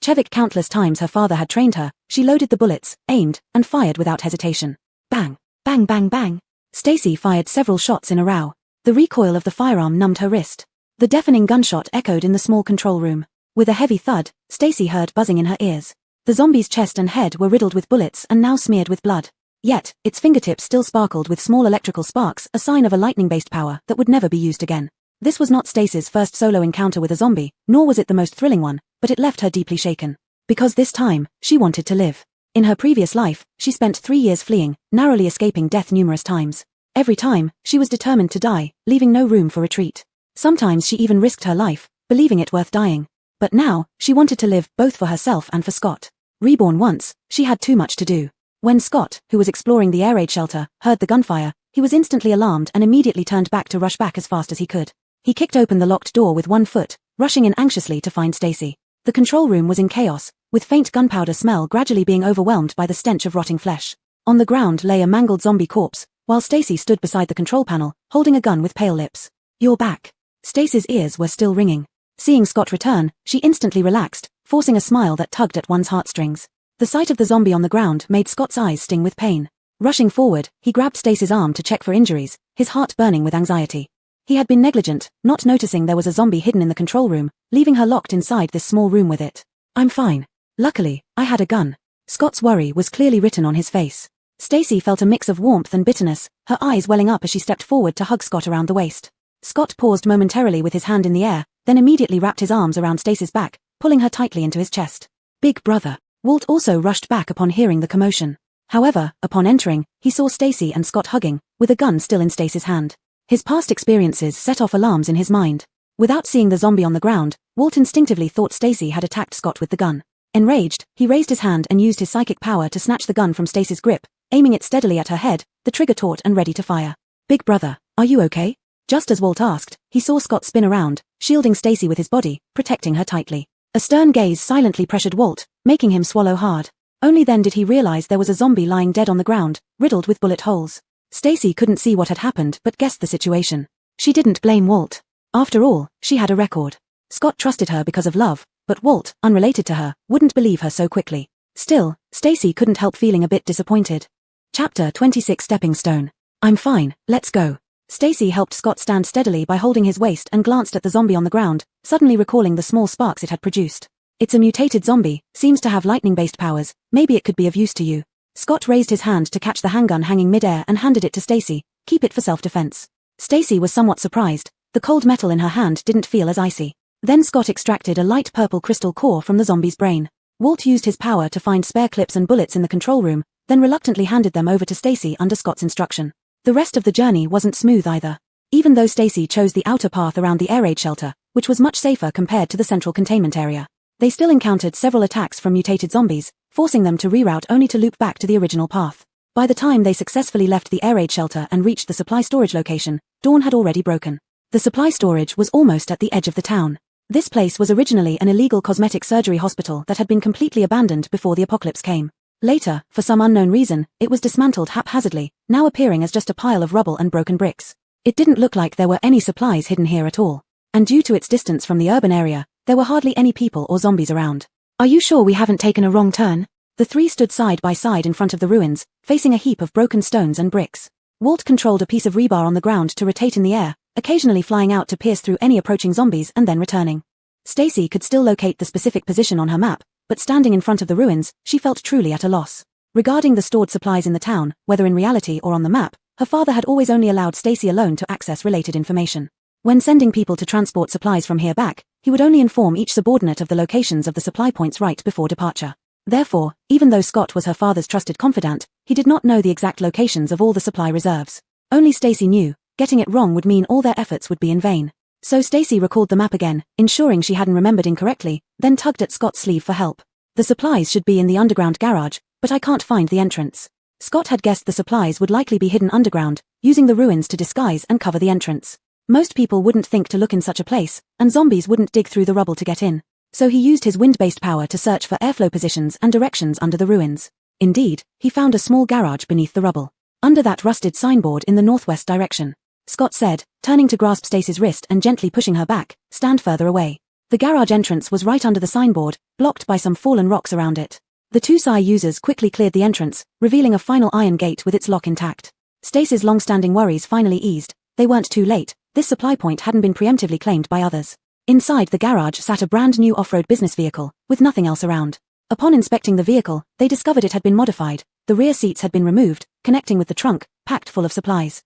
Chevik countless times her father had trained her, she loaded the bullets, aimed, and fired without hesitation. Bang! Bang bang bang! Stacy fired several shots in a row. The recoil of the firearm numbed her wrist. The deafening gunshot echoed in the small control room. With a heavy thud, Stacy heard buzzing in her ears. The zombie's chest and head were riddled with bullets and now smeared with blood. Yet, its fingertips still sparkled with small electrical sparks, a sign of a lightning-based power that would never be used again. This was not Stacy's first solo encounter with a zombie, nor was it the most thrilling one, but it left her deeply shaken. Because this time, she wanted to live. In her previous life, she spent 3 years fleeing, narrowly escaping death numerous times. Every time, she was determined to die, leaving no room for retreat. Sometimes she even risked her life, believing it worth dying. But now, she wanted to live, both for herself and for Scott. Reborn once, she had too much to do. When Scott, who was exploring the air raid shelter, heard the gunfire, he was instantly alarmed and immediately turned back to rush back as fast as he could. He kicked open the locked door with one foot, rushing in anxiously to find Stacy. The control room was in chaos, with faint gunpowder smell gradually being overwhelmed by the stench of rotting flesh. On the ground lay a mangled zombie corpse, while Stacy stood beside the control panel, holding a gun with pale lips. "You're back." Stacy's ears were still ringing. Seeing Scott return, she instantly relaxed, forcing a smile that tugged at one's heartstrings. The sight of the zombie on the ground made Scott's eyes sting with pain. Rushing forward, he grabbed Stacy's arm to check for injuries, his heart burning with anxiety. He had been negligent, not noticing there was a zombie hidden in the control room, leaving her locked inside this small room with it. "I'm fine. Luckily, I had a gun." Scott's worry was clearly written on his face. Stacy felt a mix of warmth and bitterness, her eyes welling up as she stepped forward to hug Scott around the waist. Scott paused momentarily with his hand in the air, then immediately wrapped his arms around Stacy's back, pulling her tightly into his chest. "Big brother." Walt also rushed back upon hearing the commotion. However, upon entering, he saw Stacy and Scott hugging, with a gun still in Stacy's hand. His past experiences set off alarms in his mind. Without seeing the zombie on the ground, Walt instinctively thought Stacy had attacked Scott with the gun. Enraged, he raised his hand and used his psychic power to snatch the gun from Stacy's grip, aiming it steadily at her head, the trigger taut and ready to fire. "Big brother, are you okay?" Just as Walt asked, he saw Scott spin around, shielding Stacy with his body, protecting her tightly. A stern gaze silently pressured Walt, making him swallow hard. Only then did he realize there was a zombie lying dead on the ground, riddled with bullet holes. Stacy couldn't see what had happened but guessed the situation. She didn't blame Walt. After all, she had a record. Scott trusted her because of love, but Walt, unrelated to her, wouldn't believe her so quickly. Still, Stacy couldn't help feeling a bit disappointed. Chapter 26 Stepping Stone. "I'm fine, let's go." Stacy helped Scott stand steadily by holding his waist and glanced at the zombie on the ground, suddenly recalling the small sparks it had produced. "It's a mutated zombie, seems to have lightning-based powers, maybe it could be of use to you." Scott raised his hand to catch the handgun hanging mid-air and handed it to Stacy. "Keep it for self-defense." Stacy was somewhat surprised. The cold metal in her hand didn't feel as icy. Then Scott extracted a light purple crystal core from the zombie's brain. Walt used his power to find spare clips and bullets in the control room, then reluctantly handed them over to Stacy under Scott's instruction. The rest of the journey wasn't smooth either. Even though Stacy chose the outer path around the air raid shelter, which was much safer compared to the central containment area, they still encountered several attacks from mutated zombies, forcing them to reroute only to loop back to the original path. By the time they successfully left the air raid shelter and reached the supply storage location, dawn had already broken. The supply storage was almost at the edge of the town. This place was originally an illegal cosmetic surgery hospital that had been completely abandoned before the apocalypse came. Later, for some unknown reason, it was dismantled haphazardly, now appearing as just a pile of rubble and broken bricks. It didn't look like there were any supplies hidden here at all. And due to its distance from the urban area, there were hardly any people or zombies around. "Are you sure we haven't taken a wrong turn?" The three stood side by side in front of the ruins, facing a heap of broken stones and bricks. Walt controlled a piece of rebar on the ground to rotate in the air, occasionally flying out to pierce through any approaching zombies and then returning. Stacy could still locate the specific position on her map, but standing in front of the ruins, she felt truly at a loss. Regarding the stored supplies in the town, whether in reality or on the map, her father had always only allowed Stacy alone to access related information. When sending people to transport supplies from here back, he would only inform each subordinate of the locations of the supply points right before departure. Therefore, even though Scott was her father's trusted confidant, he did not know the exact locations of all the supply reserves. Only Stacy knew. Getting it wrong would mean all their efforts would be in vain. So Stacy recalled the map again, ensuring she hadn't remembered incorrectly, then tugged at Scott's sleeve for help. "The supplies should be in the underground garage, but I can't find the entrance." Scott had guessed the supplies would likely be hidden underground, using the ruins to disguise and cover the entrance. Most people wouldn't think to look in such a place, and zombies wouldn't dig through the rubble to get in. So he used his wind-based power to search for airflow positions and directions under the ruins. Indeed, he found a small garage beneath the rubble. Under that rusted signboard in the northwest direction. Scott said, turning to grasp Stacy's wrist and gently pushing her back, "Stand further away." The garage entrance was right under the signboard, blocked by some fallen rocks around it. The two Psi users quickly cleared the entrance, revealing a final iron gate with its lock intact. Stacy's long-standing worries finally eased. They weren't too late. This supply point hadn't been preemptively claimed by others. Inside the garage sat a brand new off-road business vehicle, with nothing else around. Upon inspecting the vehicle, they discovered it had been modified. The rear seats had been removed, connecting with the trunk, packed full of supplies.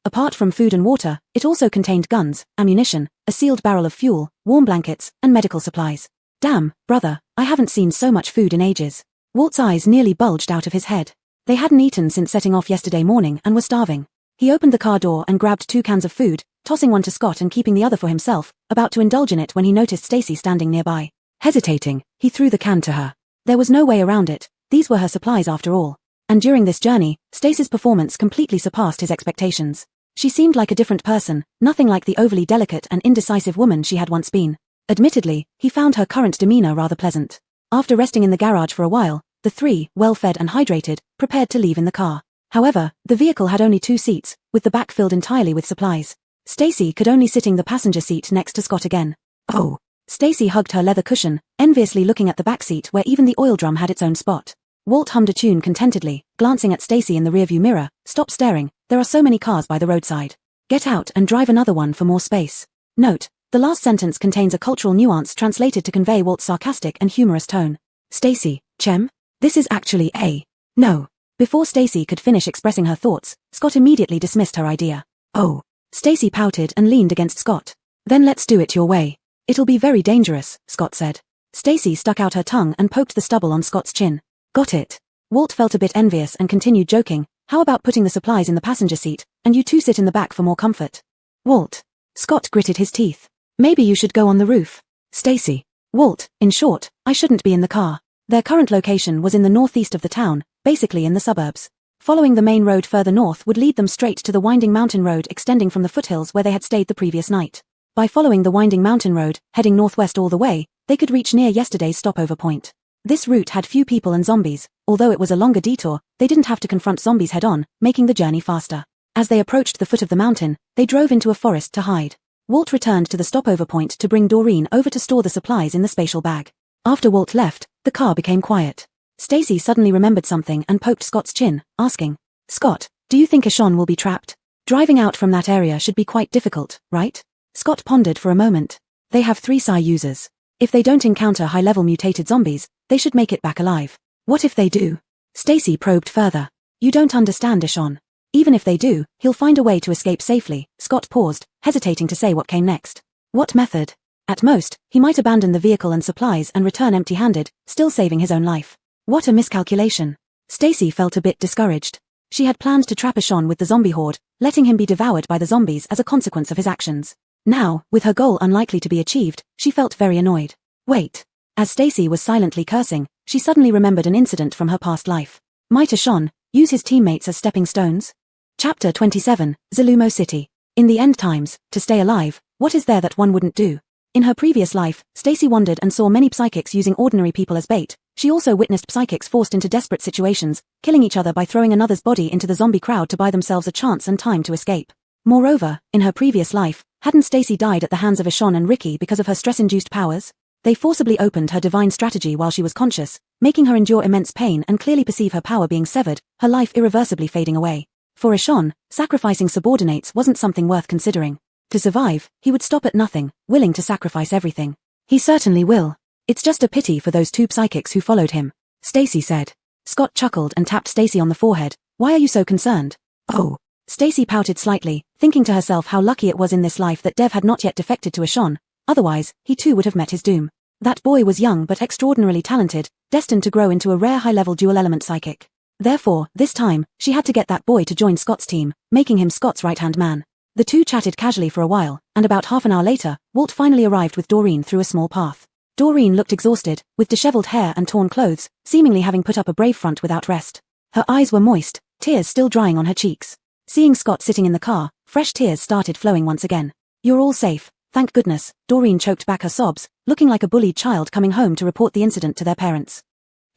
Apart from food and water, it also contained guns, ammunition, a sealed barrel of fuel, warm blankets, and medical supplies. "Damn, brother, I haven't seen so much food in ages." Walt's eyes nearly bulged out of his head. They hadn't eaten since setting off yesterday morning and were starving. He opened the car door and grabbed 2 cans of food, tossing one to Scott and keeping the other for himself, about to indulge in it when he noticed Stacy standing nearby. Hesitating, he threw the can to her. There was no way around it, these were her supplies after all. And during this journey, Stacy's performance completely surpassed his expectations. She seemed like a different person, nothing like the overly delicate and indecisive woman she had once been. Admittedly, he found her current demeanor rather pleasant. After resting in the garage for a while, the three, well-fed and hydrated, prepared to leave in the car. However, the vehicle had only 2 seats, with the back filled entirely with supplies. Stacy could only sit in the passenger seat next to Scott again. Oh. Stacy hugged her leather cushion, enviously looking at the back seat where even the oil drum had its own spot. Walt hummed a tune contentedly, glancing at Stacy in the rearview mirror. Stop staring, there are so many cars by the roadside. Get out and drive another one for more space. Note, the last sentence contains a cultural nuance translated to convey Walt's sarcastic and humorous tone. Stacy, Chem? This is actually a... No. Before Stacy could finish expressing her thoughts, Scott immediately dismissed her idea. Oh. Stacy pouted and leaned against Scott. Then let's do it your way. It'll be very dangerous, Scott said. Stacy stuck out her tongue and poked the stubble on Scott's chin. Got it. Walt felt a bit envious and continued joking. How about putting the supplies in the passenger seat, and you two sit in the back for more comfort? Walt. Scott gritted his teeth. Maybe you should go on the roof. Stacy. Walt, in short, I shouldn't be in the car. Their current location was in the northeast of the town, basically in the suburbs. Following the main road further north would lead them straight to the winding mountain road extending from the foothills where they had stayed the previous night. By following the winding mountain road, heading northwest all the way, they could reach near yesterday's stopover point. This route had few people and zombies. Although it was a longer detour, they didn't have to confront zombies head-on, making the journey faster. As they approached the foot of the mountain, they drove into a forest to hide. Walt returned to the stopover point to bring Doreen over to store the supplies in the spatial bag. After Walt left, the car became quiet. Stacy suddenly remembered something and poked Scott's chin, asking, Scott, do you think Ashon will be trapped? Driving out from that area should be quite difficult, right? Scott pondered for a moment. They have 3 psi users. If they don't encounter high-level mutated zombies, they should make it back alive. What if they do? Stacy probed further. You don't understand, Ashon. Even if they do, he'll find a way to escape safely. Scott paused, hesitating to say what came next. What method? At most, he might abandon the vehicle and supplies and return empty-handed, still saving his own life. What a miscalculation. Stacy felt a bit discouraged. She had planned to trap Ashon with the zombie horde, letting him be devoured by the zombies as a consequence of his actions. Now, with her goal unlikely to be achieved, she felt very annoyed. Wait. As Stacy was silently cursing, she suddenly remembered an incident from her past life. Might Ashon use his teammates as stepping stones? Chapter 27, Zalumo City. In the end times, to stay alive, what is there that one wouldn't do? In her previous life, Stacy wondered and saw many psychics using ordinary people as bait. She also witnessed psychics forced into desperate situations, killing each other by throwing another's body into the zombie crowd to buy themselves a chance and time to escape. Moreover, in her previous life, hadn't Stacy died at the hands of Ashon and Ricky because of her stress-induced powers? They forcibly opened her divine strategy while she was conscious, making her endure immense pain and clearly perceive her power being severed, her life irreversibly fading away. For Ashon, sacrificing subordinates wasn't something worth considering. To survive, he would stop at nothing, willing to sacrifice everything. He certainly will. It's just a pity for those 2 psychics who followed him, Stacy said. Scott chuckled and tapped Stacy on the forehead. Why are you so concerned? Oh. Stacy pouted slightly, thinking to herself how lucky it was in this life that Dev had not yet defected to Ashon. Otherwise, he too would have met his doom. That boy was young but extraordinarily talented, destined to grow into a rare high-level dual-element psychic. Therefore, this time, she had to get that boy to join Scott's team, making him Scott's right-hand man. The two chatted casually for a while, and about half an hour later, Walt finally arrived with Doreen through a small path. Doreen looked exhausted, with disheveled hair and torn clothes, seemingly having put up a brave front without rest. Her eyes were moist, tears still drying on her cheeks. Seeing Scott sitting in the car, fresh tears started flowing once again. You're all safe, thank goodness. Doreen choked back her sobs, looking like a bullied child coming home to report the incident to their parents.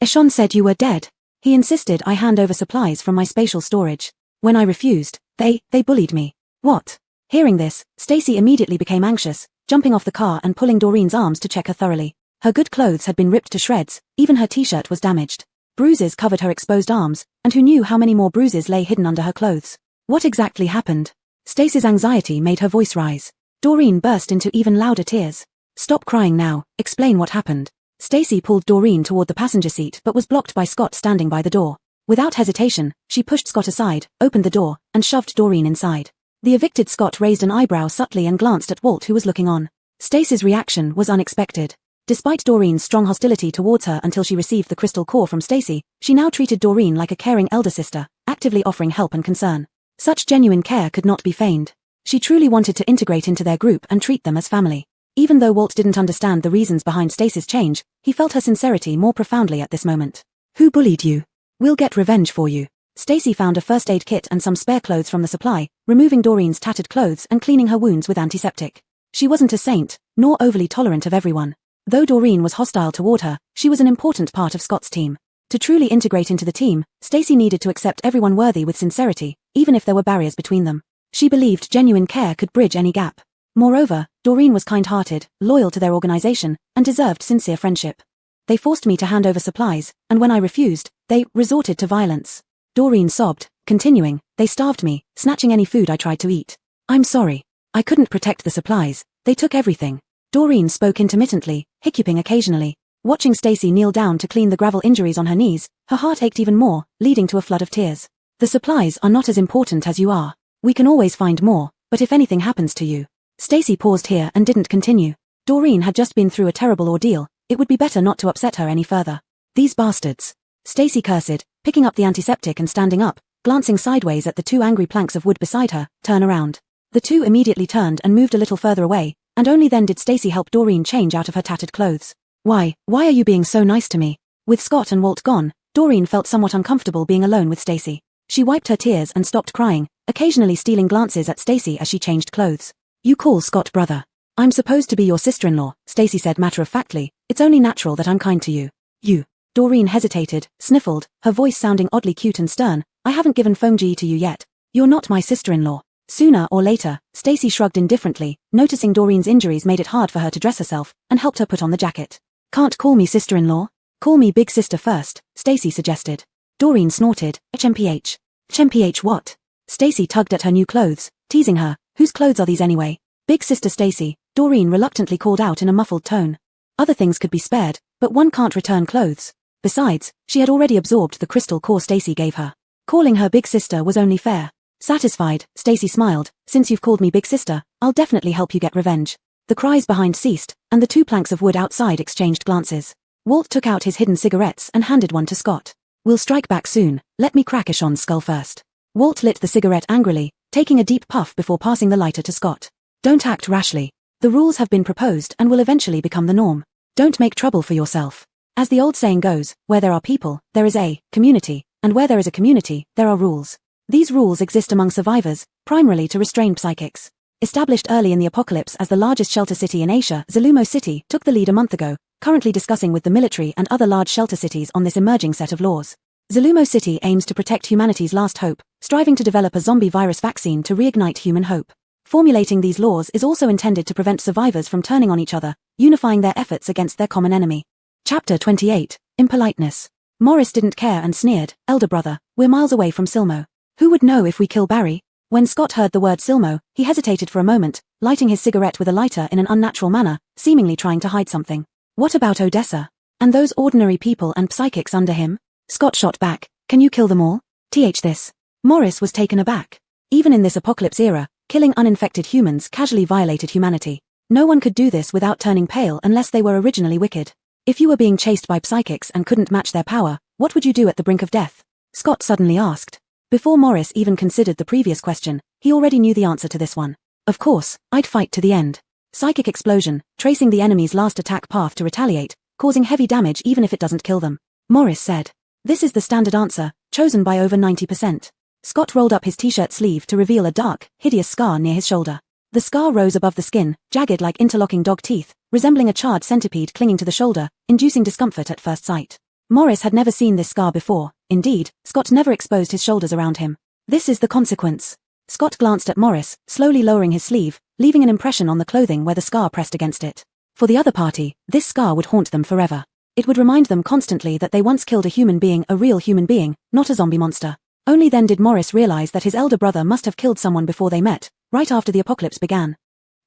Ashon said you were dead. He insisted I hand over supplies from my spatial storage. When I refused, they bullied me. What? Hearing this, Stacy immediately became anxious, jumping off the car and pulling Doreen's arms to check her thoroughly. Her good clothes had been ripped to shreds, even her t-shirt was damaged. Bruises covered her exposed arms, and who knew how many more bruises lay hidden under her clothes. What exactly happened? Stacy's anxiety made her voice rise. Doreen burst into even louder tears. Stop crying now, explain what happened. Stacy pulled Doreen toward the passenger seat but was blocked by Scott standing by the door. Without hesitation, she pushed Scott aside, opened the door, and shoved Doreen inside. The evicted Scott raised an eyebrow subtly and glanced at Walt, who was looking on. Stacy's reaction was unexpected. Despite Doreen's strong hostility towards her until she received the crystal core from Stacy, she now treated Doreen like a caring elder sister, actively offering help and concern. Such genuine care could not be feigned. She truly wanted to integrate into their group and treat them as family. Even though Walt didn't understand the reasons behind Stacy's change, he felt her sincerity more profoundly at this moment. Who bullied you? We'll get revenge for you. Stacy found a first aid kit and some spare clothes from the supply, removing Doreen's tattered clothes and cleaning her wounds with antiseptic. She wasn't a saint, nor overly tolerant of everyone. Though Doreen was hostile toward her, she was an important part of Scott's team. To truly integrate into the team, Stacy needed to accept everyone worthy with sincerity, even if there were barriers between them. She believed genuine care could bridge any gap. Moreover, Doreen was kind-hearted, loyal to their organization, and deserved sincere friendship. They forced me to hand over supplies, and when I refused, they resorted to violence. Doreen sobbed, continuing, they starved me, snatching any food I tried to eat. I'm sorry. I couldn't protect the supplies. They took everything. Doreen spoke intermittently, hiccuping occasionally. Watching Stacy kneel down to clean the gravel injuries on her knees, her heart ached even more, leading to a flood of tears. The supplies are not as important as you are. We can always find more, but if anything happens to you. Stacy paused here and didn't continue. Doreen had just been through a terrible ordeal. It would be better not to upset her any further. These bastards. Stacy cursed, picking up the antiseptic and standing up, glancing sideways at the two angry planks of wood beside her. Turn around. The two immediately turned and moved a little further away, and only then did Stacy help Doreen change out of her tattered clothes. Why are you being so nice to me? With Scott and Walt gone, Doreen felt somewhat uncomfortable being alone with Stacy. She wiped her tears and stopped crying, occasionally stealing glances at Stacy as she changed clothes. You call Scott brother. I'm supposed to be your sister-in-law, Stacy said matter-of-factly. It's only natural that I'm kind to you. You. Doreen hesitated, sniffled, her voice sounding oddly cute and stern. I haven't given phone G to you yet. You're not my sister-in-law. Sooner or later, Stacy shrugged indifferently, noticing Doreen's injuries made it hard for her to dress herself, and helped her put on the jacket. Can't call me sister-in-law? Call me big sister first, Stacy suggested. Doreen snorted, HMPH. HMPH what? Stacy tugged at her new clothes, teasing her. Whose clothes are these anyway? Big sister Stacy, Doreen reluctantly called out in a muffled tone. Other things could be spared, but one can't return clothes. Besides, she had already absorbed the crystal core Stacy gave her. Calling her big sister was only fair. Satisfied, Stacy smiled. Since you've called me big sister, I'll definitely help you get revenge. The cries behind ceased, and the two planks of wood outside exchanged glances. Walt took out his hidden cigarettes and handed one to Scott. We'll strike back soon. Let me crack Ishon's skull first. Walt lit the cigarette angrily, taking a deep puff before passing the lighter to Scott. Don't act rashly. The rules have been proposed and will eventually become the norm. Don't make trouble for yourself. As the old saying goes, where there are people, there is a community, and where there is a community, there are rules. These rules exist among survivors, primarily to restrain psychics. Established early in the apocalypse as the largest shelter city in Asia, Zalumo City took the lead a month ago, currently discussing with the military and other large shelter cities on this emerging set of laws. Zalumo City aims to protect humanity's last hope, striving to develop a zombie virus vaccine to reignite human hope. Formulating these laws is also intended to prevent survivors from turning on each other, unifying their efforts against their common enemy. Chapter 28, Impoliteness. Morris didn't care and sneered, elder brother, we're miles away from Silmo. Who would know if we kill Barry? When Scott heard the word Silmo, he hesitated for a moment, lighting his cigarette with a lighter in an unnatural manner, seemingly trying to hide something. What about Odessa? And those ordinary people and psychics under him? Scott shot back, can you kill them all? This. Morris was taken aback. Even in this apocalypse era, killing uninfected humans casually violated humanity. No one could do this without turning pale unless they were originally wicked. If you were being chased by psychics and couldn't match their power, what would you do at the brink of death? Scott suddenly asked. Before Morris even considered the previous question, he already knew the answer to this one. Of course, I'd fight to the end. Psychic explosion, tracing the enemy's last attack path to retaliate, causing heavy damage even if it doesn't kill them. Morris said. This is the standard answer, chosen by over 90%. Scott rolled up his t-shirt sleeve to reveal a dark, hideous scar near his shoulder. The scar rose above the skin, jagged like interlocking dog teeth, resembling a charred centipede clinging to the shoulder, inducing discomfort at first sight. Morris had never seen this scar before. Indeed, Scott never exposed his shoulders around him. This is the consequence. Scott glanced at Morris, slowly lowering his sleeve, leaving an impression on the clothing where the scar pressed against it. For the other party, this scar would haunt them forever. It would remind them constantly that they once killed a human being, a real human being, not a zombie monster. Only then did Morris realize that his elder brother must have killed someone before they met, right after the apocalypse began.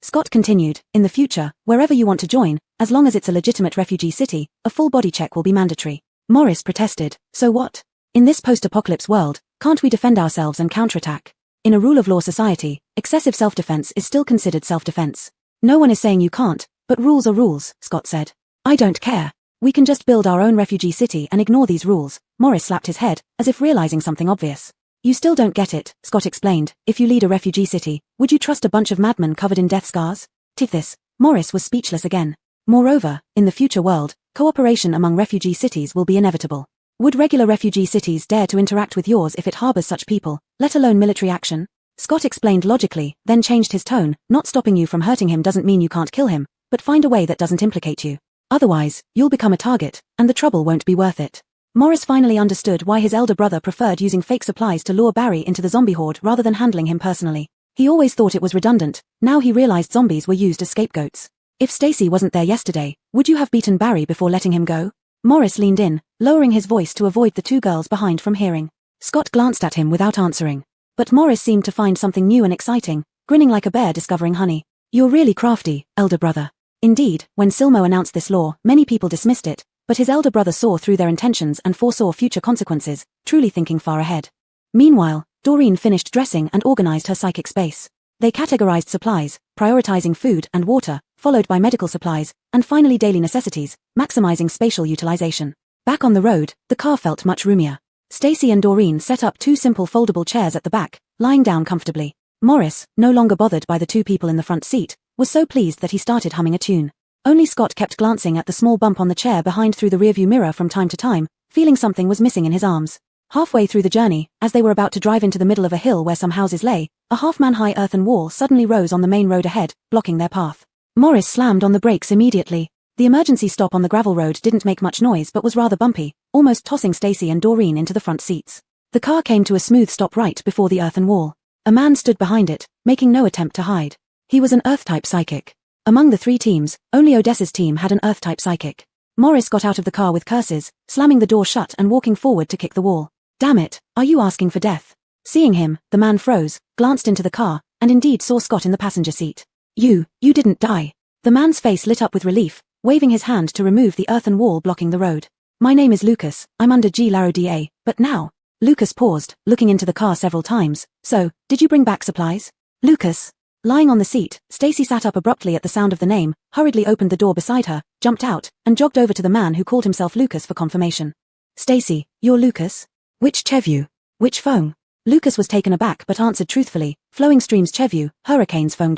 Scott continued, in the future, wherever you want to join, as long as it's a legitimate refugee city, a full body check will be mandatory. Morris protested, so what? In this post-apocalypse world, can't we defend ourselves and counterattack? In a rule of law society, excessive self-defense is still considered self-defense. No one is saying you can't, but rules are rules, Scott said. I don't care. We can just build our own refugee city and ignore these rules. Morris slapped his head, as if realizing something obvious. You still don't get it, Scott explained. If you lead a refugee city, would you trust a bunch of madmen covered in death scars? This. Morris was speechless again. Moreover, in the future world, cooperation among refugee cities will be inevitable. Would regular refugee cities dare to interact with yours if it harbors such people, let alone military action? Scott explained logically, then changed his tone. Not stopping you from hurting him doesn't mean you can't kill him, but find a way that doesn't implicate you. Otherwise, you'll become a target, and the trouble won't be worth it. Morris finally understood why his elder brother preferred using fake supplies to lure Barry into the zombie horde rather than handling him personally. He always thought it was redundant. Now he realized zombies were used as scapegoats. If Stacy wasn't there yesterday, would you have beaten Barry before letting him go? Morris leaned in, lowering his voice to avoid the two girls behind from hearing. Scott glanced at him without answering. But Morris seemed to find something new and exciting, grinning like a bear discovering honey. You're really crafty, elder brother. Indeed, when Silmo announced this law, many people dismissed it, but his elder brother saw through their intentions and foresaw future consequences, truly thinking far ahead. Meanwhile, Doreen finished dressing and organized her psychic space. They categorized supplies, prioritizing food and water, followed by medical supplies, and finally daily necessities, maximizing spatial utilization. Back on the road, the car felt much roomier. Stacy and Doreen set up two simple foldable chairs at the back, lying down comfortably. Morris, no longer bothered by the two people in the front seat, was so pleased that he started humming a tune. Only Scott kept glancing at the small bump on the chair behind through the rearview mirror from time to time, feeling something was missing in his arms. Halfway through the journey, as they were about to drive into the middle of a hill where some houses lay, a half-man-high earthen wall suddenly rose on the main road ahead, blocking their path. Morris slammed on the brakes immediately. The emergency stop on the gravel road didn't make much noise but was rather bumpy, almost tossing Stacy and Doreen into the front seats. The car came to a smooth stop right before the earthen wall. A man stood behind it, making no attempt to hide. He was an Earth-type psychic. Among the three teams, only Odessa's team had an Earth-type psychic. Morris got out of the car with curses, slamming the door shut and walking forward to kick the wall. Damn it, are you asking for death? Seeing him, the man froze, glanced into the car, and indeed saw Scott in the passenger seat. You didn't die. The man's face lit up with relief, waving his hand to remove the earthen wall blocking the road. My name is Lucas, I'm under G. Laro DA, but now. Lucas paused, looking into the car several times. So, did you bring back supplies? Lucas. Lying on the seat, Stacy sat up abruptly at the sound of the name, hurriedly opened the door beside her, jumped out, and jogged over to the man who called himself Lucas for confirmation. Stacy, you're Lucas? Which Chevu? Which phone? Lucas was taken aback but answered truthfully, Flowing Streams Chevu, Hurricanes phone.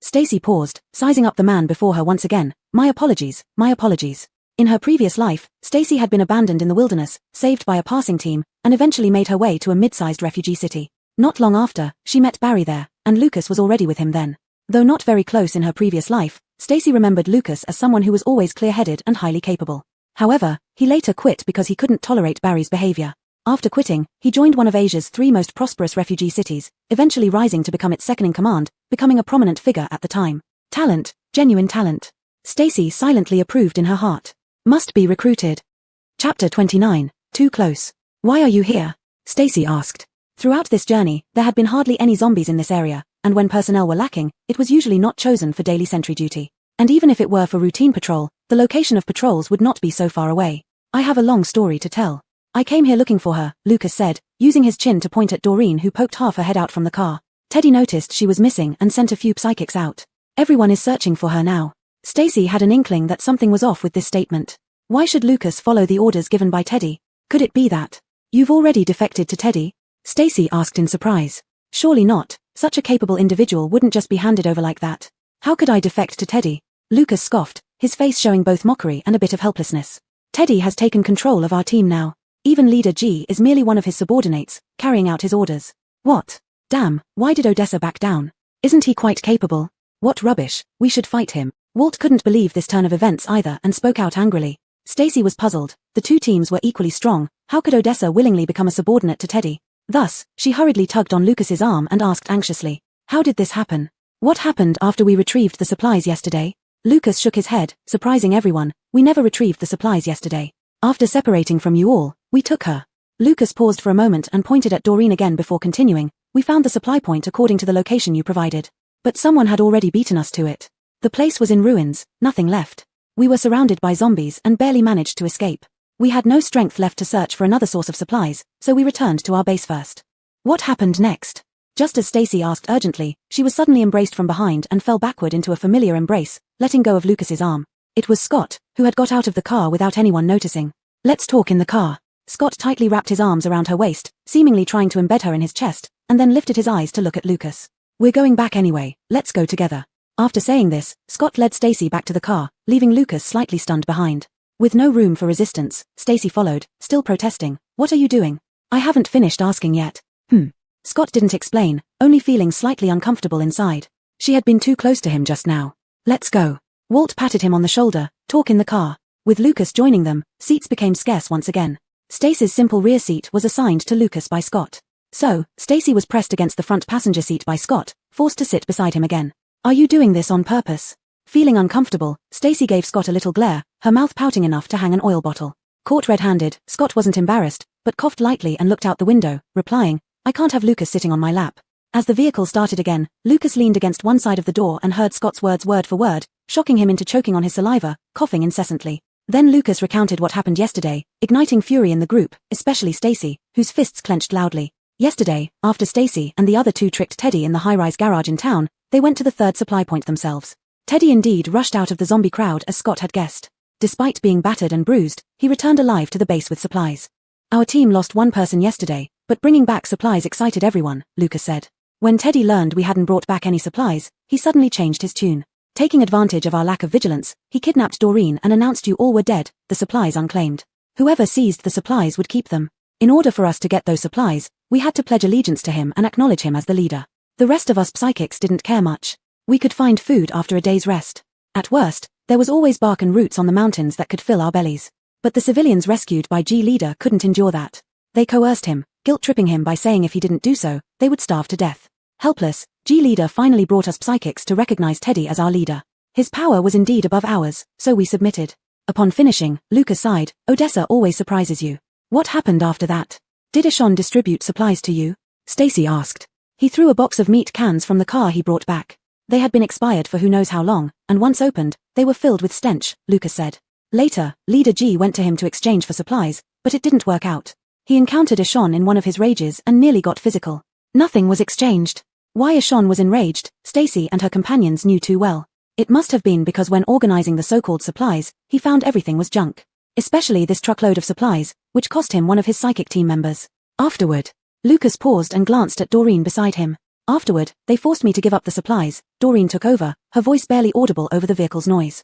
Stacy paused, sizing up the man before her once again. My apologies, my apologies. In her previous life, Stacy had been abandoned in the wilderness, saved by a passing team, and eventually made her way to a mid-sized refugee city. Not long after, she met Barry there, and Lucas was already with him then. Though not very close in her previous life, Stacy remembered Lucas as someone who was always clear-headed and highly capable. However, he later quit because he couldn't tolerate Barry's behavior. After quitting, he joined one of Asia's three most prosperous refugee cities, eventually rising to become its second-in-command, becoming a prominent figure at the time. Talent, genuine talent. Stacy silently approved in her heart. Must be recruited. Chapter 29, Too Close. Why are you here? Stacy asked. Throughout this journey, there had been hardly any zombies in this area, and when personnel were lacking, it was usually not chosen for daily sentry duty. And even if it were for routine patrol, the location of patrols would not be so far away. I have a long story to tell. I came here looking for her, Lucas said, using his chin to point at Doreen who poked half her head out from the car. Teddy noticed she was missing and sent a few psychics out. Everyone is searching for her now. Stacy had an inkling that something was off with this statement. Why should Lucas follow the orders given by Teddy? Could it be that you've already defected to Teddy? Stacy asked in surprise. Surely not. Such a capable individual wouldn't just be handed over like that. How could I defect to Teddy? Lucas scoffed, his face showing both mockery and a bit of helplessness. Teddy has taken control of our team now. Even Leader G is merely one of his subordinates, carrying out his orders. What? Damn, why did Odessa back down? Isn't he quite capable? What rubbish, we should fight him. Walt couldn't believe this turn of events either and spoke out angrily. Stacy was puzzled. The two teams were equally strong. How could Odessa willingly become a subordinate to Teddy? Thus, she hurriedly tugged on Lucas's arm and asked anxiously, how did this happen? What happened after we retrieved the supplies yesterday? Lucas shook his head, surprising everyone. We never retrieved the supplies yesterday. After separating from you all, we took her. Lucas paused for a moment and pointed at Doreen again before continuing. We found the supply point according to the location you provided. But someone had already beaten us to it. The place was in ruins, nothing left. We were surrounded by zombies and barely managed to escape. We had no strength left to search for another source of supplies, so we returned to our base first. What happened next? Just as Stacy asked urgently, she was suddenly embraced from behind and fell backward into a familiar embrace, letting go of Lucas's arm. It was Scott, who had got out of the car without anyone noticing. Let's talk in the car. Scott tightly wrapped his arms around her waist, seemingly trying to embed her in his chest, and then lifted his eyes to look at Lucas. We're going back anyway, let's go together. After saying this, Scott led Stacy back to the car, leaving Lucas slightly stunned behind. With no room for resistance, Stacy followed, still protesting. What are you doing? I haven't finished asking yet. Scott didn't explain, only feeling slightly uncomfortable inside. She had been too close to him just now. Let's go. Walt patted him on the shoulder, talk in the car. With Lucas joining them, seats became scarce once again. Stacy's simple rear seat was assigned to Lucas by Scott. So, Stacy was pressed against the front passenger seat by Scott, forced to sit beside him again. Are you doing this on purpose? Feeling uncomfortable, Stacy gave Scott a little glare, her mouth pouting enough to hang an oil bottle. Caught red-handed, Scott wasn't embarrassed, but coughed lightly and looked out the window, replying, I can't have Lucas sitting on my lap. As the vehicle started again, Lucas leaned against one side of the door and heard Scott's words word for word, shocking him into choking on his saliva, coughing incessantly. Then Lucas recounted what happened yesterday, igniting fury in the group, especially Stacy, whose fists clenched loudly. Yesterday, after Stacy and the other two tricked Teddy in the high-rise garage in town, they went to the third supply point themselves. Teddy indeed rushed out of the zombie crowd as Scott had guessed. Despite being battered and bruised, he returned alive to the base with supplies. Our team lost one person yesterday, but bringing back supplies excited everyone, Lucas said. When Teddy learned we hadn't brought back any supplies, he suddenly changed his tune. Taking advantage of our lack of vigilance, he kidnapped Doreen and announced you all were dead, the supplies unclaimed. Whoever seized the supplies would keep them. In order for us to get those supplies, we had to pledge allegiance to him and acknowledge him as the leader. The rest of us psychics didn't care much. We could find food after a day's rest. At worst, there was always bark and roots on the mountains that could fill our bellies. But the civilians rescued by G Leader couldn't endure that. They coerced him, guilt-tripping him by saying if he didn't do so, they would starve to death. Helpless, G Leader finally brought us psychics to recognize Teddy as our leader. His power was indeed above ours, so we submitted. Upon finishing, Lucas sighed, Odessa always surprises you. What happened after that? Did Ishon distribute supplies to you? Stacy asked. He threw a box of meat cans from the car he brought back. They had been expired for who knows how long, and once opened, they were filled with stench, Lucas said. Later, Leader G went to him to exchange for supplies, but it didn't work out. He encountered Ishon in one of his rages and nearly got physical. Nothing was exchanged. Why Ishon was enraged, Stacy and her companions knew too well. It must have been because when organizing the so-called supplies, he found everything was junk. Especially this truckload of supplies, which cost him one of his psychic team members. Afterward, Lucas paused and glanced at Doreen beside him. Afterward, they forced me to give up the supplies, Doreen took over, her voice barely audible over the vehicle's noise.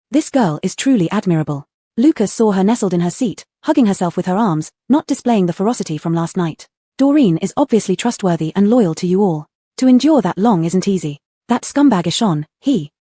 This girl is truly admirable. Lucas saw her nestled in her seat, hugging herself with her arms, not displaying the ferocity from last night. Doreen is obviously trustworthy and loyal to you all. To endure that long isn't easy. That scumbag Ishon,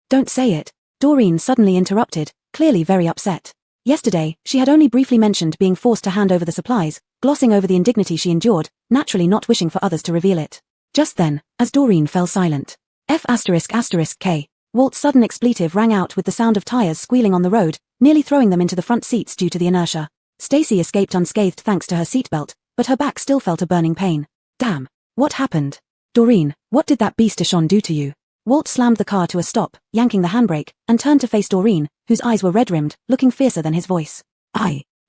Don't say it. Doreen suddenly interrupted, clearly very upset. Yesterday, she had only briefly mentioned being forced to hand over the supplies, glossing over the indignity she endured, naturally not wishing for others to reveal it. Just then, as Doreen fell silent, F***K. Walt's sudden expletive rang out with the sound of tires squealing on the road, nearly throwing them into the front seats due to the inertia. Stacy escaped unscathed thanks to her seatbelt, but her back still felt a burning pain. Damn. What happened? Doreen, what did that beast Ishon do to you? Walt slammed the car to a stop, yanking the handbrake, and turned to face Doreen, whose eyes were red-rimmed, looking fiercer than his voice.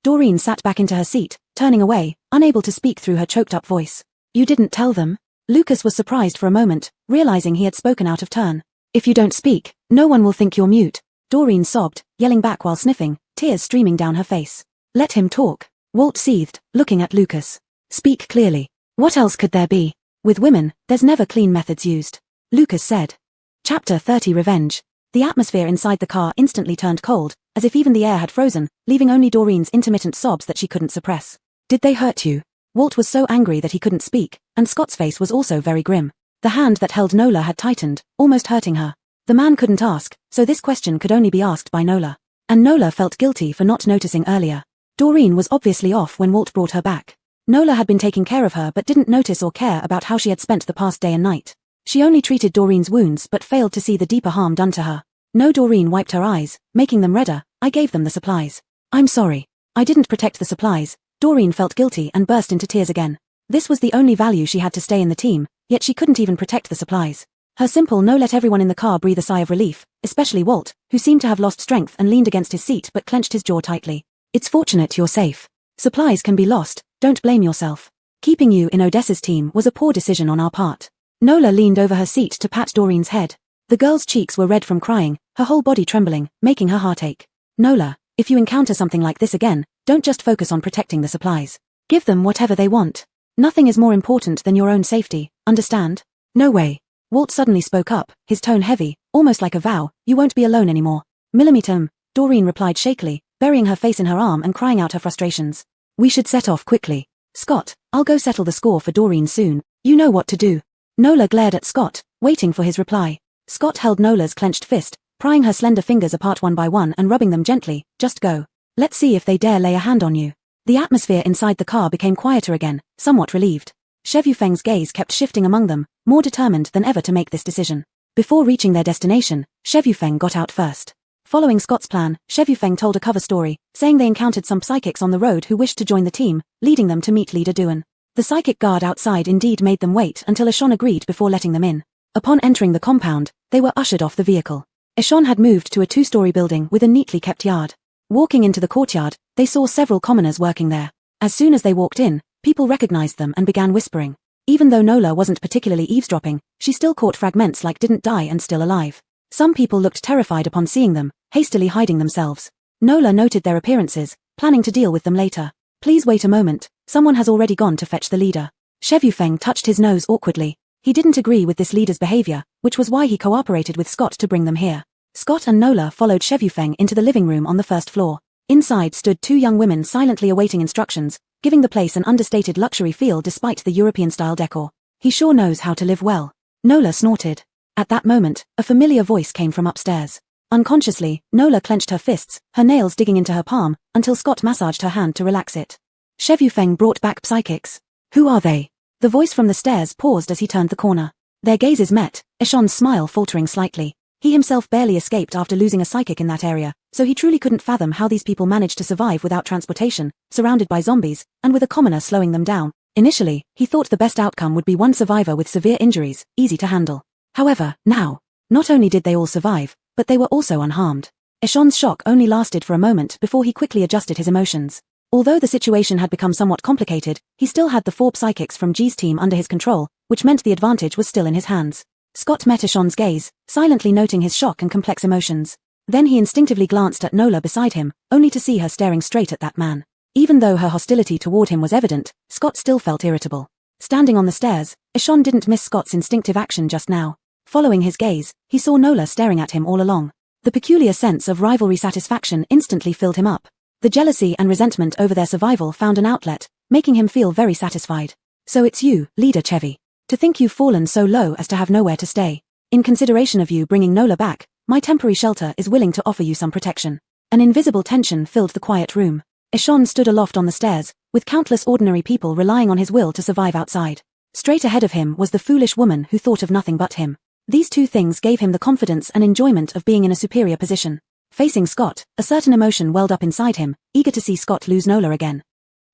Doreen sat back into her seat, turning away, unable to speak through her choked-up voice. You didn't tell them? Lucas was surprised for a moment, realizing he had spoken out of turn. If you don't speak, no one will think you're mute. Doreen sobbed, yelling back while sniffing, tears streaming down her face. Let him talk. Walt seethed, looking at Lucas. Speak clearly. What else could there be? With women, there's never clean methods used. Lucas said. Chapter 30 Revenge. The atmosphere inside the car instantly turned cold, as if even the air had frozen, leaving only Doreen's intermittent sobs that she couldn't suppress. Did they hurt you? Walt was so angry that he couldn't speak, and Scott's face was also very grim. The hand that held Nola had tightened, almost hurting her. The man couldn't ask, so this question could only be asked by Nola. And Nola felt guilty for not noticing earlier. Doreen was obviously off when Walt brought her back. Nola had been taking care of her but didn't notice or care about how she had spent the past day and night. She only treated Doreen's wounds but failed to see the deeper harm done to her. No, Doreen wiped her eyes, making them redder. I gave them the supplies. I'm sorry. I didn't protect the supplies. Doreen felt guilty and burst into tears again. This was the only value she had to stay in the team, yet she couldn't even protect the supplies. Her simple no let everyone in the car breathe a sigh of relief, especially Walt, who seemed to have lost strength and leaned against his seat but clenched his jaw tightly. It's fortunate you're safe. Supplies can be lost, don't blame yourself. Keeping you in Odessa's team was a poor decision on our part. Nola leaned over her seat to pat Doreen's head. The girl's cheeks were red from crying, her whole body trembling, making her heart ache. Nola, if you encounter something like this again, don't just focus on protecting the supplies. Give them whatever they want. Nothing is more important than your own safety, understand? No way. Walt suddenly spoke up, his tone heavy, almost like a vow. "You won't be alone anymore." "Millimeter," Doreen replied shakily, burying her face in her arm and crying out her frustrations. "We should set off quickly." "Scott, I'll go settle the score for Doreen soon. You know what to do." Nola glared at Scott, waiting for his reply. Scott held Nola's clenched fist, prying her slender fingers apart one by one and rubbing them gently. "Just go. Let's see if they dare lay a hand on you." The atmosphere inside the car became quieter again, somewhat relieved. Chef Yufeng's gaze kept shifting among them, more determined than ever to make this decision. Before reaching their destination, Chef Yufeng got out first. Following Scott's plan, Chef Yufeng told a cover story, saying they encountered some psychics on the road who wished to join the team, leading them to meet leader Duan. The psychic guard outside indeed made them wait until Eshon agreed before letting them in. Upon entering the compound, they were ushered off the vehicle. Eshon had moved to a two-story building with a neatly kept yard. Walking into the courtyard, they saw several commoners working there. As soon as they walked in, people recognized them and began whispering. Even though Nola wasn't particularly eavesdropping, she still caught fragments like "didn't die and still alive." Some people looked terrified upon seeing them, hastily hiding themselves. Nola noted their appearances, planning to deal with them later. "Please wait a moment, someone has already gone to fetch the leader." Chef Yufeng touched his nose awkwardly. He didn't agree with this leader's behavior, which was why he cooperated with Scott to bring them here. Scott and Nola followed Chef Yufeng into the living room on the first floor. Inside stood two young women silently awaiting instructions, giving the place an understated luxury feel despite the European-style decor. "He sure knows how to live well." Nola snorted. At that moment, a familiar voice came from upstairs. Unconsciously, Nola clenched her fists, her nails digging into her palm, until Scott massaged her hand to relax it. Chef Yufeng brought back psychics. "Who are they?" The voice from the stairs paused as he turned the corner. Their gazes met, Eshon's smile faltering slightly. He himself barely escaped after losing a psychic in that area, so he truly couldn't fathom how these people managed to survive without transportation, surrounded by zombies, and with a commoner slowing them down. Initially, he thought the best outcome would be one survivor with severe injuries, easy to handle. However, now, not only did they all survive, but they were also unharmed. Eshon's shock only lasted for a moment before he quickly adjusted his emotions. Although the situation had become somewhat complicated, he still had the 4 psychics from G's team under his control, which meant the advantage was still in his hands. Scott met Eshon's gaze, silently noting his shock and complex emotions. Then he instinctively glanced at Nola beside him, only to see her staring straight at that man. Even though her hostility toward him was evident, Scott still felt irritable. Standing on the stairs, Eshon didn't miss Scott's instinctive action just now. Following his gaze, he saw Nola staring at him all along. The peculiar sense of rivalry satisfaction instantly filled him up. The jealousy and resentment over their survival found an outlet, making him feel very satisfied. "So it's you, Leader Chevy. To think you've fallen so low as to have nowhere to stay. In consideration of you bringing Nola back, my temporary shelter is willing to offer you some protection." An invisible tension filled the quiet room. Eshon stood aloft on the stairs, with countless ordinary people relying on his will to survive outside. Straight ahead of him was the foolish woman who thought of nothing but him. These two things gave him the confidence and enjoyment of being in a superior position. Facing Scott, a certain emotion welled up inside him, eager to see Scott lose Nola again.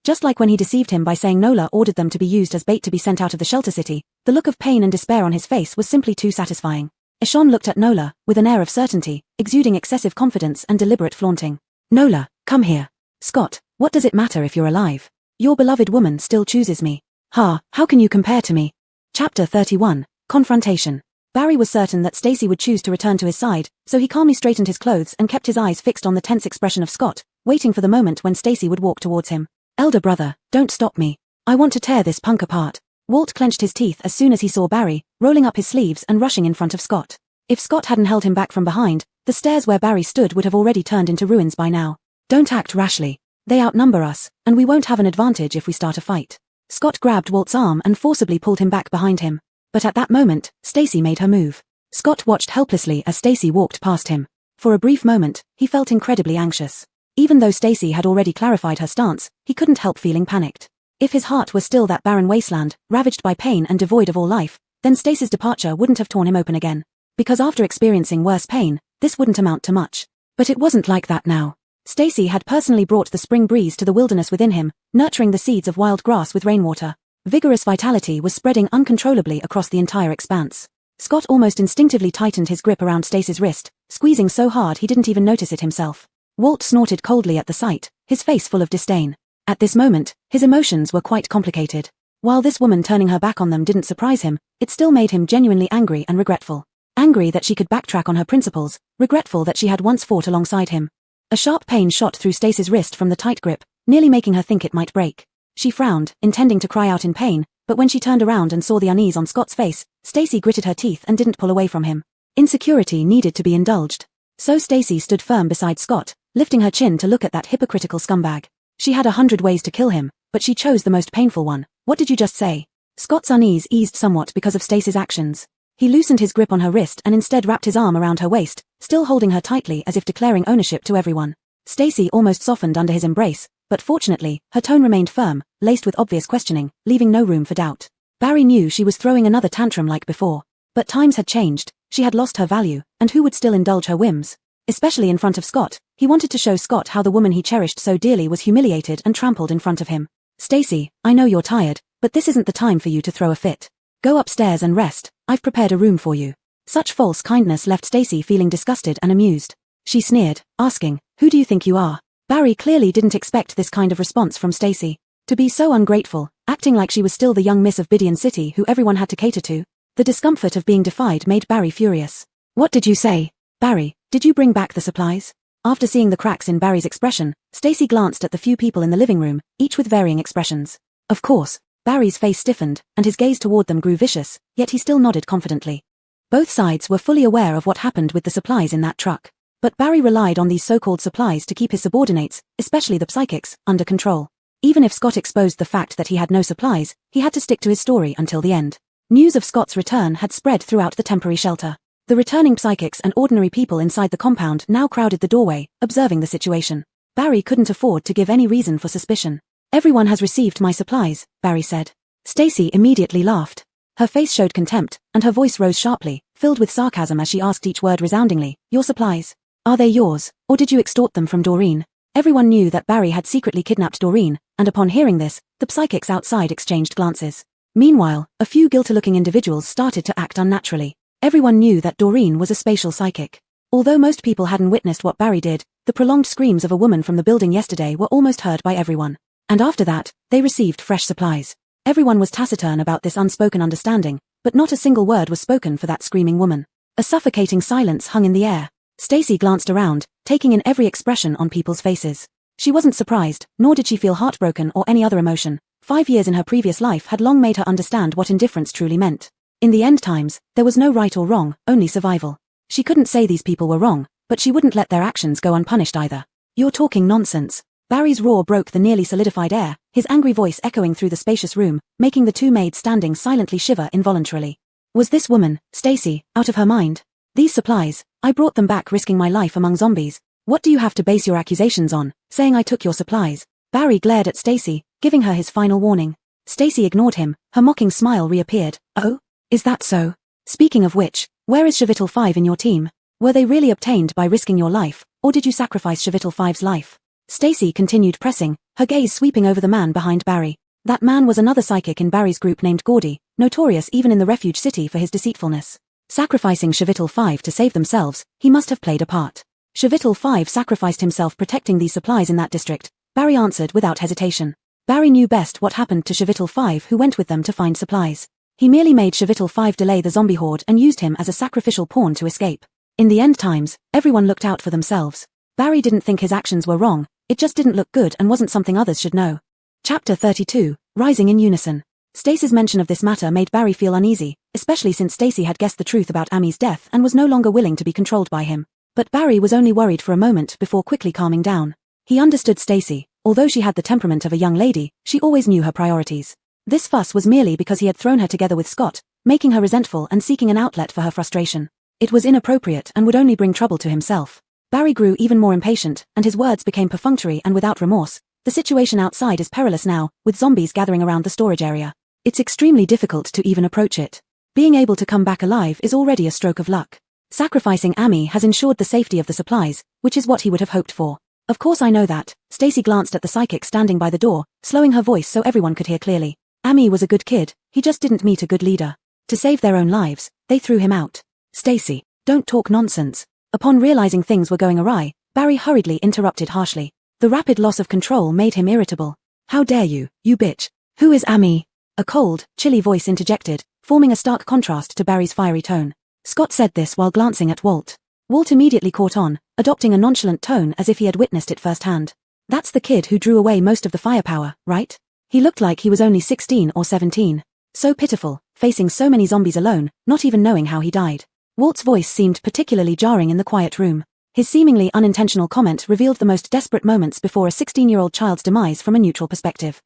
Just like when he deceived him by saying Nola ordered them to be used as bait to be sent out of the shelter city, the look of pain and despair on his face was simply too satisfying. Eshon looked at Nola, with an air of certainty, exuding excessive confidence and deliberate flaunting. "Nola, come here." "Scott, what does it matter if you're alive? Your beloved woman still chooses me." How can you compare to me?" Chapter 31, Confrontation. Barry was certain that Stacy would choose to return to his side, so he calmly straightened his clothes and kept his eyes fixed on the tense expression of Scott, waiting for the moment when Stacy would walk towards him. "Elder brother, don't stop me. I want to tear this punk apart." Walt clenched his teeth as soon as he saw Barry, rolling up his sleeves and rushing in front of Scott. If Scott hadn't held him back from behind, the stairs where Barry stood would have already turned into ruins by now. "Don't act rashly. They outnumber us, and we won't have an advantage if we start a fight." Scott grabbed Walt's arm and forcibly pulled him back behind him. But at that moment, Stacy made her move. Scott watched helplessly as Stacy walked past him. For a brief moment, he felt incredibly anxious. Even though Stacy had already clarified her stance, he couldn't help feeling panicked. If his heart were still that barren wasteland, ravaged by pain and devoid of all life, then Stacy's departure wouldn't have torn him open again. Because after experiencing worse pain, this wouldn't amount to much. But it wasn't like that now. Stacy had personally brought the spring breeze to the wilderness within him, nurturing the seeds of wild grass with rainwater. Vigorous vitality was spreading uncontrollably across the entire expanse. Scott almost instinctively tightened his grip around Stacy's wrist, squeezing so hard he didn't even notice it himself. Walt snorted coldly at the sight, his face full of disdain. At this moment, his emotions were quite complicated. While this woman turning her back on them didn't surprise him, it still made him genuinely angry and regretful. Angry that she could backtrack on her principles, regretful that she had once fought alongside him. A sharp pain shot through Stacy's wrist from the tight grip, nearly making her think it might break. She frowned, intending to cry out in pain, but when she turned around and saw the unease on Scott's face, Stacy gritted her teeth and didn't pull away from him. Insecurity needed to be indulged. So Stacy stood firm beside Scott, lifting her chin to look at that hypocritical scumbag. She had 100 ways to kill him, but she chose the most painful one. What did you just say? Scott's unease eased somewhat because of Stacy's actions. He loosened his grip on her wrist and instead wrapped his arm around her waist, still holding her tightly as if declaring ownership to everyone. Stacy almost softened under his embrace, but fortunately, her tone remained firm, laced with obvious questioning, leaving no room for doubt. Barry knew she was throwing another tantrum like before. But times had changed, she had lost her value, and who would still indulge her whims? Especially in front of Scott, he wanted to show Scott how the woman he cherished so dearly was humiliated and trampled in front of him. Stacy, I know you're tired, but this isn't the time for you to throw a fit. Go upstairs and rest, I've prepared a room for you. Such false kindness left Stacy feeling disgusted and amused. She sneered, asking, who do you think you are? Barry clearly didn't expect this kind of response from Stacy. To be so ungrateful, acting like she was still the young miss of Bidian City who everyone had to cater to. The discomfort of being defied made Barry furious. What did you say? Barry, did you bring back the supplies? After seeing the cracks in Barry's expression, Stacy glanced at the few people in the living room, each with varying expressions. Of course. Barry's face stiffened, and his gaze toward them grew vicious, yet he still nodded confidently. Both sides were fully aware of what happened with the supplies in that truck. But Barry relied on these so-called supplies to keep his subordinates, especially the psychics, under control. Even if Scott exposed the fact that he had no supplies, he had to stick to his story until the end. News of Scott's return had spread throughout the temporary shelter. The returning psychics and ordinary people inside the compound now crowded the doorway, observing the situation. Barry couldn't afford to give any reason for suspicion. Everyone has received my supplies, Barry said. Stacy immediately laughed. Her face showed contempt, and her voice rose sharply, filled with sarcasm as she asked each word resoundingly, your supplies? Are they yours, or did you extort them from Doreen? Everyone knew that Barry had secretly kidnapped Doreen, and upon hearing this, the psychics outside exchanged glances. Meanwhile, a few guilty-looking individuals started to act unnaturally. Everyone knew that Doreen was a spatial psychic. Although most people hadn't witnessed what Barry did, the prolonged screams of a woman from the building yesterday were almost heard by everyone. And after that, they received fresh supplies. Everyone was taciturn about this unspoken understanding, but not a single word was spoken for that screaming woman. A suffocating silence hung in the air. Stacy glanced around, taking in every expression on people's faces. She wasn't surprised, nor did she feel heartbroken or any other emotion. 5 years in her previous life had long made her understand what indifference truly meant. In the end times, there was no right or wrong, only survival. She couldn't say these people were wrong, but she wouldn't let their actions go unpunished either. You're talking nonsense. Barry's roar broke the nearly solidified air, his angry voice echoing through the spacious room, making the two maids standing silently shiver involuntarily. Was this woman, Stacy, out of her mind? These supplies, I brought them back risking my life among zombies. What do you have to base your accusations on, saying I took your supplies? Barry glared at Stacy, giving her his final warning. Stacy ignored him, her mocking smile reappeared. Oh? Is that so? Speaking of which, where is Shavital 5 in your team? Were they really obtained by risking your life, or did you sacrifice Shavital 5's life? Stacy continued pressing, her gaze sweeping over the man behind Barry. That man was another psychic in Barry's group named Gordy, notorious even in the refuge city for his deceitfulness. Sacrificing Shavital 5 to save themselves, he must have played a part. Shavital 5 sacrificed himself protecting these supplies in that district, Barry answered without hesitation. Barry knew best what happened to Shavital 5 who went with them to find supplies. He merely made Shavital 5 delay the zombie horde and used him as a sacrificial pawn to escape. In the end times, everyone looked out for themselves. Barry didn't think his actions were wrong, it just didn't look good and wasn't something others should know. Chapter 32, Rising in Unison. Stacy's mention of this matter made Barry feel uneasy, especially since Stacy had guessed the truth about Ami's death and was no longer willing to be controlled by him. But Barry was only worried for a moment before quickly calming down. He understood Stacy. Although she had the temperament of a young lady, she always knew her priorities. This fuss was merely because he had thrown her together with Scott, making her resentful and seeking an outlet for her frustration. It was inappropriate and would only bring trouble to himself. Barry grew even more impatient, and his words became perfunctory and without remorse. The situation outside is perilous now, with zombies gathering around the storage area. It's extremely difficult to even approach it. Being able to come back alive is already a stroke of luck. Sacrificing Ami has ensured the safety of the supplies, which is what he would have hoped for. Of course I know that. Stacy glanced at the psychic standing by the door, slowing her voice so everyone could hear clearly. Ami was a good kid, he just didn't meet a good leader. To save their own lives, they threw him out. Stacy, don't talk nonsense. Upon realizing things were going awry, Barry hurriedly interrupted harshly. The rapid loss of control made him irritable. How dare you bitch. Who is Ami? A cold, chilly voice interjected, forming a stark contrast to Barry's fiery tone. Scott said this while glancing at Walt. Walt immediately caught on, adopting a nonchalant tone as if he had witnessed it firsthand. That's the kid who drew away most of the firepower, right? He looked like he was only 16 or 17. So pitiful, facing so many zombies alone, not even knowing how he died. Walt's voice seemed particularly jarring in the quiet room. His seemingly unintentional comment revealed the most desperate moments before a 16-year-old child's demise from a neutral perspective.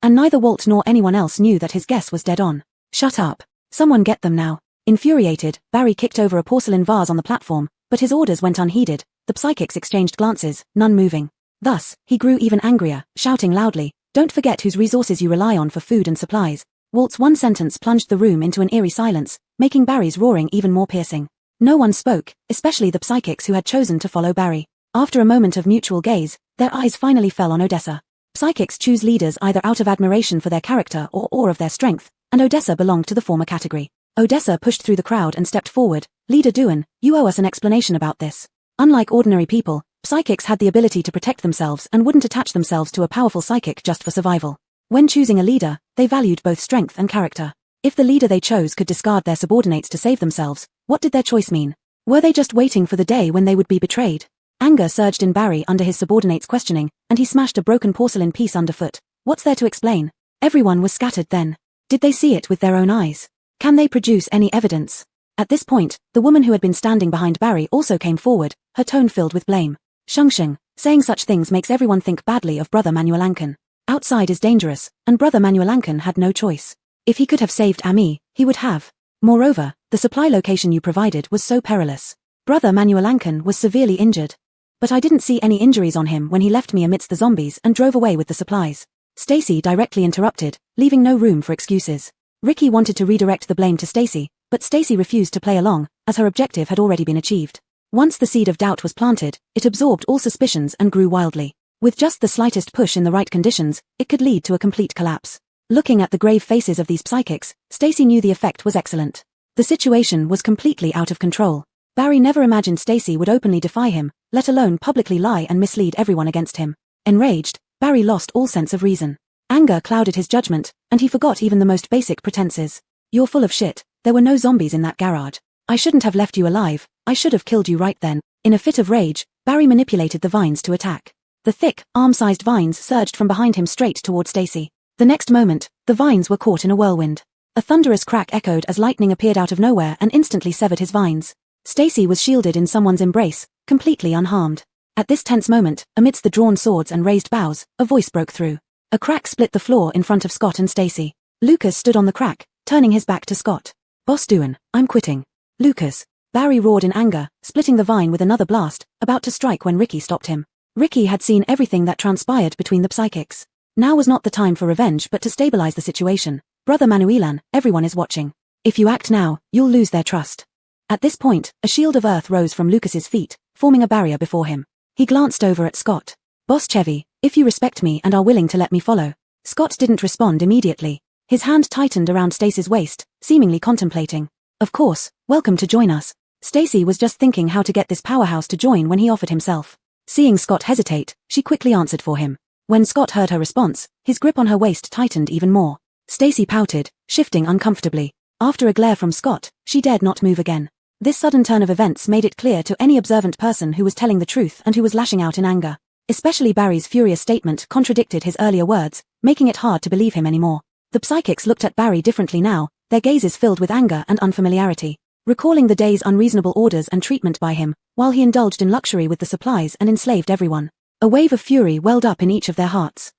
And neither Walt nor anyone else knew that his guess was dead on. Shut up. Someone get them now. Infuriated, Barry kicked over a porcelain vase on the platform, but his orders went unheeded. The psychics exchanged glances, none moving. Thus, he grew even angrier, shouting loudly, "Don't forget whose resources you rely on for food and supplies." Walt's one sentence plunged the room into an eerie silence, making Barry's roaring even more piercing. No one spoke, especially the psychics who had chosen to follow Barry. After a moment of mutual gaze, their eyes finally fell on Odessa. Psychics choose leaders either out of admiration for their character or awe of their strength, and Odessa belonged to the former category. Odessa pushed through the crowd and stepped forward. "Leader Duan, you owe us an explanation about this." Unlike ordinary people, psychics had the ability to protect themselves and wouldn't attach themselves to a powerful psychic just for survival. When choosing a leader, they valued both strength and character. If the leader they chose could discard their subordinates to save themselves, what did their choice mean? Were they just waiting for the day when they would be betrayed? Anger surged in Barry under his subordinates' questioning, and he smashed a broken porcelain piece underfoot. What's there to explain? Everyone was scattered then. Did they see it with their own eyes? Can they produce any evidence? At this point, the woman who had been standing behind Barry also came forward, her tone filled with blame. "Shengsheng, saying such things makes everyone think badly of Brother Manuelanken. Outside is dangerous, and Brother Manuelanken had no choice. If he could have saved Ami, he would have. Moreover, the supply location you provided was so perilous. Brother Manuelanken was severely injured. But I didn't see any injuries on him when he left me amidst the zombies and drove away with the supplies." Stacy directly interrupted, leaving no room for excuses. Ricky wanted to redirect the blame to Stacy, but Stacy refused to play along, as her objective had already been achieved. Once the seed of doubt was planted, it absorbed all suspicions and grew wildly. With just the slightest push in the right conditions, it could lead to a complete collapse. Looking at the grave faces of these psychics, Stacy knew the effect was excellent. The situation was completely out of control. Barry never imagined Stacy would openly defy him, let alone publicly lie and mislead everyone against him. Enraged, Barry lost all sense of reason. Anger clouded his judgment, and he forgot even the most basic pretenses. "You're full of shit. There were no zombies in that garage. I shouldn't have left you alive. I should have killed you right then." In a fit of rage, Barry manipulated the vines to attack. The thick, arm-sized vines surged from behind him straight toward Stacy. The next moment, the vines were caught in a whirlwind. A thunderous crack echoed as lightning appeared out of nowhere and instantly severed his vines. Stacy was shielded in someone's embrace, completely unharmed. At this tense moment, amidst the drawn swords and raised bows, a voice broke through. A crack split the floor in front of Scott and Stacy. Lucas stood on the crack, turning his back to Scott. "Boss Duan, I'm quitting." "Lucas," Barry roared in anger, splitting the vine with another blast, about to strike when Ricky stopped him. Ricky had seen everything that transpired between the psychics. Now was not the time for revenge but to stabilize the situation. "Brother Manuelan, everyone is watching. If you act now, you'll lose their trust." At this point, a shield of earth rose from Lucas's feet, forming a barrier before him. He glanced over at Scott. "Boss Chevy, if you respect me and are willing to let me follow." Scott didn't respond immediately. His hand tightened around Stacy's waist, seemingly contemplating. "Of course, welcome to join us." Stacy was just thinking how to get this powerhouse to join when he offered himself. Seeing Scott hesitate, she quickly answered for him. When Scott heard her response, his grip on her waist tightened even more. Stacy pouted, shifting uncomfortably. After a glare from Scott, she dared not move again. This sudden turn of events made it clear to any observant person who was telling the truth and who was lashing out in anger. Especially Barry's furious statement contradicted his earlier words, making it hard to believe him anymore. The psychics looked at Barry differently now, their gazes filled with anger and unfamiliarity. Recalling the day's unreasonable orders and treatment by him, while he indulged in luxury with the supplies and enslaved everyone. A wave of fury welled up in each of their hearts.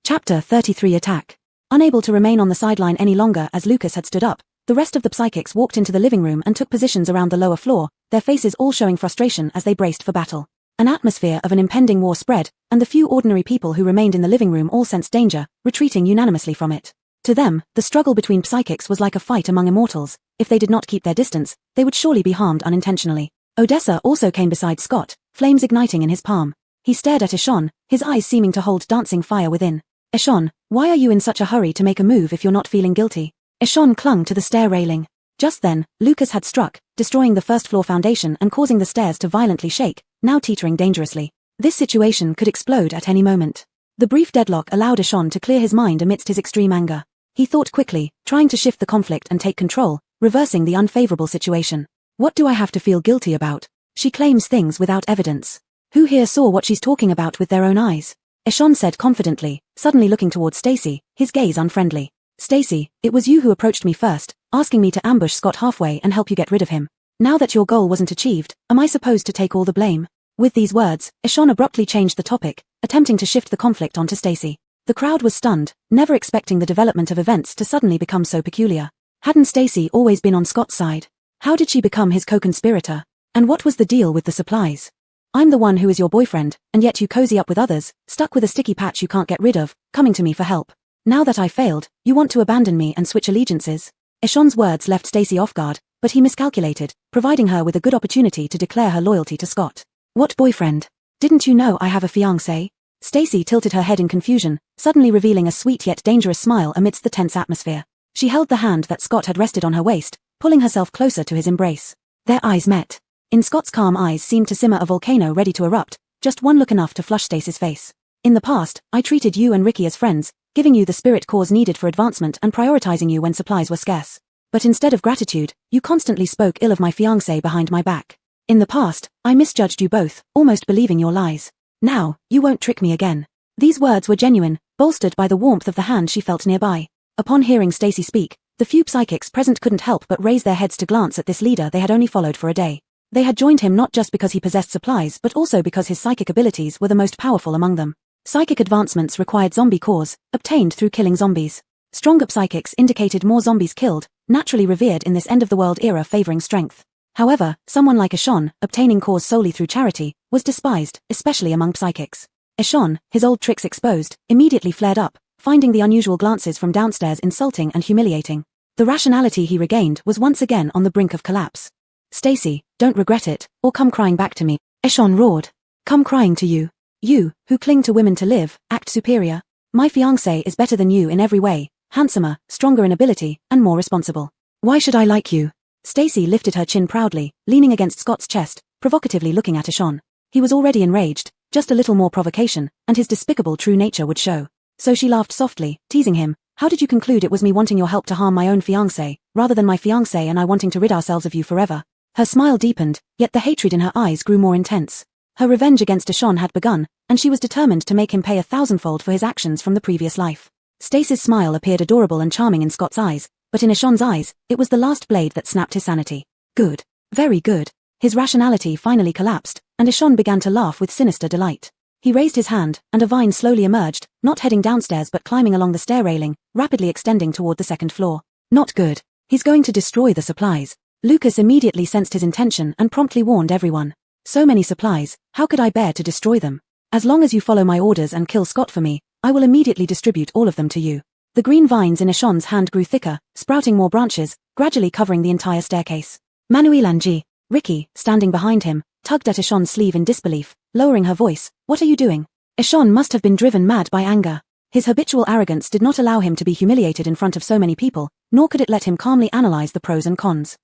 Chapter 33 Attack. Unable to remain on the sideline any longer as Lucas had stood up, the rest of the psychics walked into the living room and took positions around the lower floor, their faces all showing frustration as they braced for battle. An atmosphere of an impending war spread, and the few ordinary people who remained in the living room all sensed danger, retreating unanimously from it. To them, the struggle between psychics was like a fight among immortals. If they did not keep their distance, they would surely be harmed unintentionally. Odessa also came beside Scott, flames igniting in his palm. He stared at Ishon, his eyes seeming to hold dancing fire within. "Ishon, why are you in such a hurry to make a move if you're not feeling guilty?" Ishon clung to the stair railing. Just then, Lucas had struck, destroying the first-floor foundation and causing the stairs to violently shake, now teetering dangerously. This situation could explode at any moment. The brief deadlock allowed Ishon to clear his mind amidst his extreme anger. He thought quickly, trying to shift the conflict and take control, reversing the unfavorable situation. "What do I have to feel guilty about? She claims things without evidence. Who here saw what she's talking about with their own eyes?" Ishon said confidently, suddenly looking towards Stacy, his gaze unfriendly. Stacy, it was you who approached me first, asking me to ambush Scott halfway and help you get rid of him. Now that your goal wasn't achieved, am I supposed to take all the blame? With these words, Ishan abruptly changed the topic, attempting to shift the conflict onto Stacy. The crowd was stunned, never expecting the development of events to suddenly become so peculiar. Hadn't Stacy always been on Scott's side? How did she become his co-conspirator? And what was the deal with the supplies? I'm the one who is your boyfriend, and yet you cozy up with others, stuck with a sticky patch you can't get rid of, coming to me for help. Now that I failed, you want to abandon me and switch allegiances? Ishan's words left Stacy off guard, but he miscalculated, providing her with a good opportunity to declare her loyalty to Scott. What boyfriend? Didn't you know I have a fiancé? Stacy tilted her head in confusion, suddenly revealing a sweet yet dangerous smile amidst the tense atmosphere. She held the hand that Scott had rested on her waist, pulling herself closer to his embrace. Their eyes met. In Scott's calm eyes seemed to simmer a volcano ready to erupt, just one look enough to flush Stacy's face. In the past, I treated you and Ricky as friends, giving you the spirit cores needed for advancement and prioritizing you when supplies were scarce. But instead of gratitude, you constantly spoke ill of my fiancé behind my back. In the past, I misjudged you both, almost believing your lies. Now, you won't trick me again. These words were genuine, bolstered by the warmth of the hand she felt nearby. Upon hearing Stacy speak, the few psychics present couldn't help but raise their heads to glance at this leader they had only followed for a day. They had joined him not just because he possessed supplies but also because his psychic abilities were the most powerful among them. Psychic advancements required zombie cores, obtained through killing zombies. Stronger psychics indicated more zombies killed, naturally revered in this end-of-the-world era favoring strength. However, someone like Ishan, obtaining cores solely through charity, was despised, especially among psychics. Ishan, his old tricks exposed, immediately flared up, finding the unusual glances from downstairs insulting and humiliating. The rationality he regained was once again on the brink of collapse. Stacy, don't regret it, or come crying back to me. Ishan roared. Come crying to you. You, who cling to women to live, act superior. My fiancé is better than you in every way, handsomer, stronger in ability, and more responsible. Why should I like you? Stacy lifted her chin proudly, leaning against Scott's chest, provocatively looking at Ishan. He was already enraged, just a little more provocation, and his despicable true nature would show. So she laughed softly, teasing him. How did you conclude it was me wanting your help to harm my own fiancé, rather than my fiancé and I wanting to rid ourselves of you forever? Her smile deepened, yet the hatred in her eyes grew more intense. Her revenge against Ishan had begun, and she was determined to make him pay 1,000-fold for his actions from the previous life. Stacy's smile appeared adorable and charming in Scott's eyes, but in Ishan's eyes, it was the last blade that snapped his sanity. Good. Very good. His rationality finally collapsed, and Ishan began to laugh with sinister delight. He raised his hand, and a vine slowly emerged, not heading downstairs but climbing along the stair railing, rapidly extending toward the second floor. Not good. He's going to destroy the supplies. Lucas immediately sensed his intention and promptly warned everyone. So many supplies, how could I bear to destroy them? As long as you follow my orders and kill Scott for me, I will immediately distribute all of them to you. The green vines in Ishan's hand grew thicker, sprouting more branches, gradually covering the entire staircase. Manuel and Ricky, standing behind him, tugged at Ishan's sleeve in disbelief, lowering her voice. What are you doing? Ishan must have been driven mad by anger. His habitual arrogance did not allow him to be humiliated in front of so many people, nor could it let him calmly analyze the pros and cons.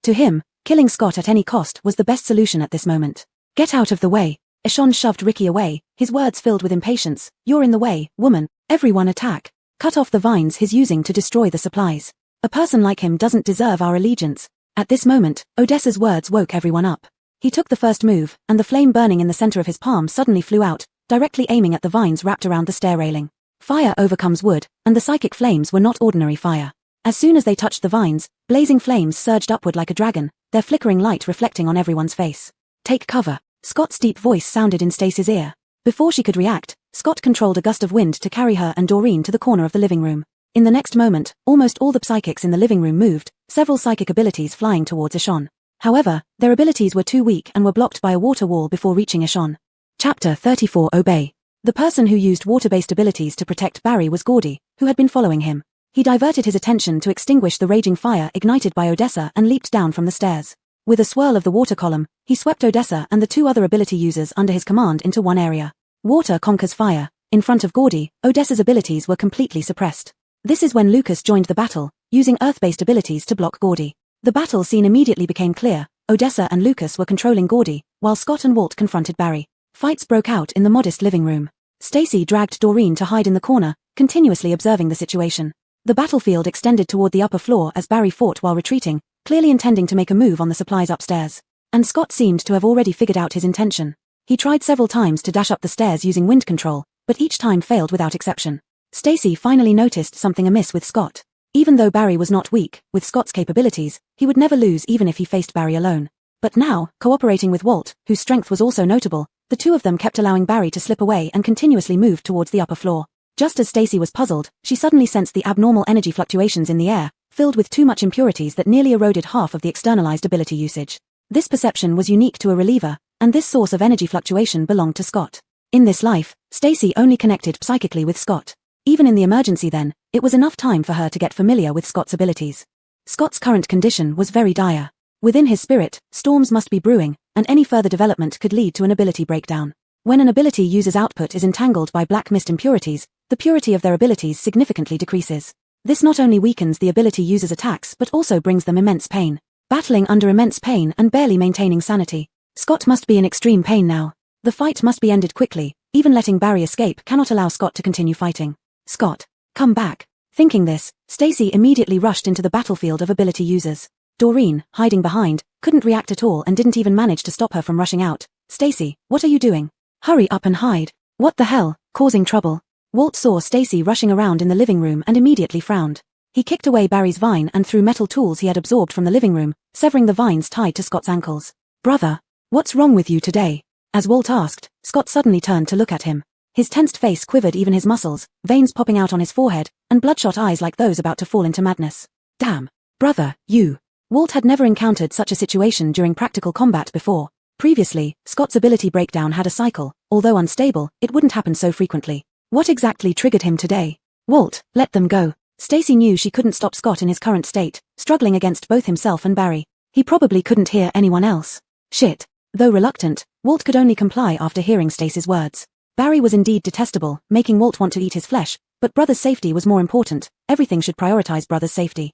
To him, killing Scott at any cost was the best solution at this moment. Get out of the way. Ishan shoved Ricky away, his words filled with impatience. You're in the way, woman. Everyone attack. Cut off the vines he's using to destroy the supplies. A person like him doesn't deserve our allegiance. At this moment, Odessa's words woke everyone up. He took the first move, and the flame burning in the center of his palm suddenly flew out, directly aiming at the vines wrapped around the stair railing. Fire overcomes wood, and the psychic flames were not ordinary fire. As soon as they touched the vines, blazing flames surged upward like a dragon, their flickering light reflecting on everyone's face. Take cover. Scott's deep voice sounded in Stacy's ear. Before she could react, Scott controlled a gust of wind to carry her and Doreen to the corner of the living room. In the next moment, almost all the psychics in the living room moved, several psychic abilities flying towards Ishan. However, their abilities were too weak and were blocked by a water wall before reaching Ishan. Chapter 34 Obey. The person who used water-based abilities to protect Barry was Gordy, who had been following him. He diverted his attention to extinguish the raging fire ignited by Odessa and leaped down from the stairs. With a swirl of the water column, he swept Odessa and the two other ability users under his command into one area. Water conquers fire. In front of Gordy, Odessa's abilities were completely suppressed. This is when Lucas joined the battle, using earth-based abilities to block Gordy. The battle scene immediately became clear. Odessa and Lucas were controlling Gordy, while Scott and Walt confronted Barry. Fights broke out in the modest living room. Stacy dragged Doreen to hide in the corner, continuously observing the situation. The battlefield extended toward the upper floor as Barry fought while retreating, clearly intending to make a move on the supplies upstairs. And Scott seemed to have already figured out his intention. He tried several times to dash up the stairs using wind control, but each time failed without exception. Stacy finally noticed something amiss with Scott. Even though Barry was not weak, with Scott's capabilities, he would never lose even if he faced Barry alone. But now, cooperating with Walt, whose strength was also notable, the two of them kept allowing Barry to slip away and continuously moved towards the upper floor. Just as Stacy was puzzled, she suddenly sensed the abnormal energy fluctuations in the air, filled with too much impurities that nearly eroded half of the externalized ability usage. This perception was unique to a reliever, and this source of energy fluctuation belonged to Scott. In this life, Stacy only connected psychically with Scott. Even in the emergency then, it was enough time for her to get familiar with Scott's abilities. Scott's current condition was very dire. Within his spirit, storms must be brewing, and any further development could lead to an ability breakdown. When an ability user's output is entangled by black mist impurities, the purity of their abilities significantly decreases. This not only weakens the ability user's attacks but also brings them immense pain. Battling under immense pain and barely maintaining sanity. Scott must be in extreme pain now. The fight must be ended quickly. Even letting Barry escape cannot allow Scott to continue fighting. Scott, come back. Thinking this, Stacy immediately rushed into the battlefield of ability users. Doreen, hiding behind, couldn't react at all and didn't even manage to stop her from rushing out. Stacy, what are you doing? Hurry up and hide. What the hell, causing trouble? Walt saw Stacy rushing around in the living room and immediately frowned. He kicked away Barry's vine and threw metal tools he had absorbed from the living room, severing the vines tied to Scott's ankles. Brother, what's wrong with you today? As Walt asked, Scott suddenly turned to look at him. His tensed face quivered even his muscles, veins popping out on his forehead, and bloodshot eyes like those about to fall into madness. Damn. Brother, you. Walt had never encountered such a situation during practical combat before. Previously, Scott's ability breakdown had a cycle. Although unstable, it wouldn't happen so frequently. What exactly triggered him today? Walt, let them go. Stacy knew she couldn't stop Scott in his current state, struggling against both himself and Barry. He probably couldn't hear anyone else. Shit. Though reluctant, Walt could only comply after hearing Stacy's words. Barry was indeed detestable, making Walt want to eat his flesh, but brother's safety was more important. Everything should prioritize brother's safety.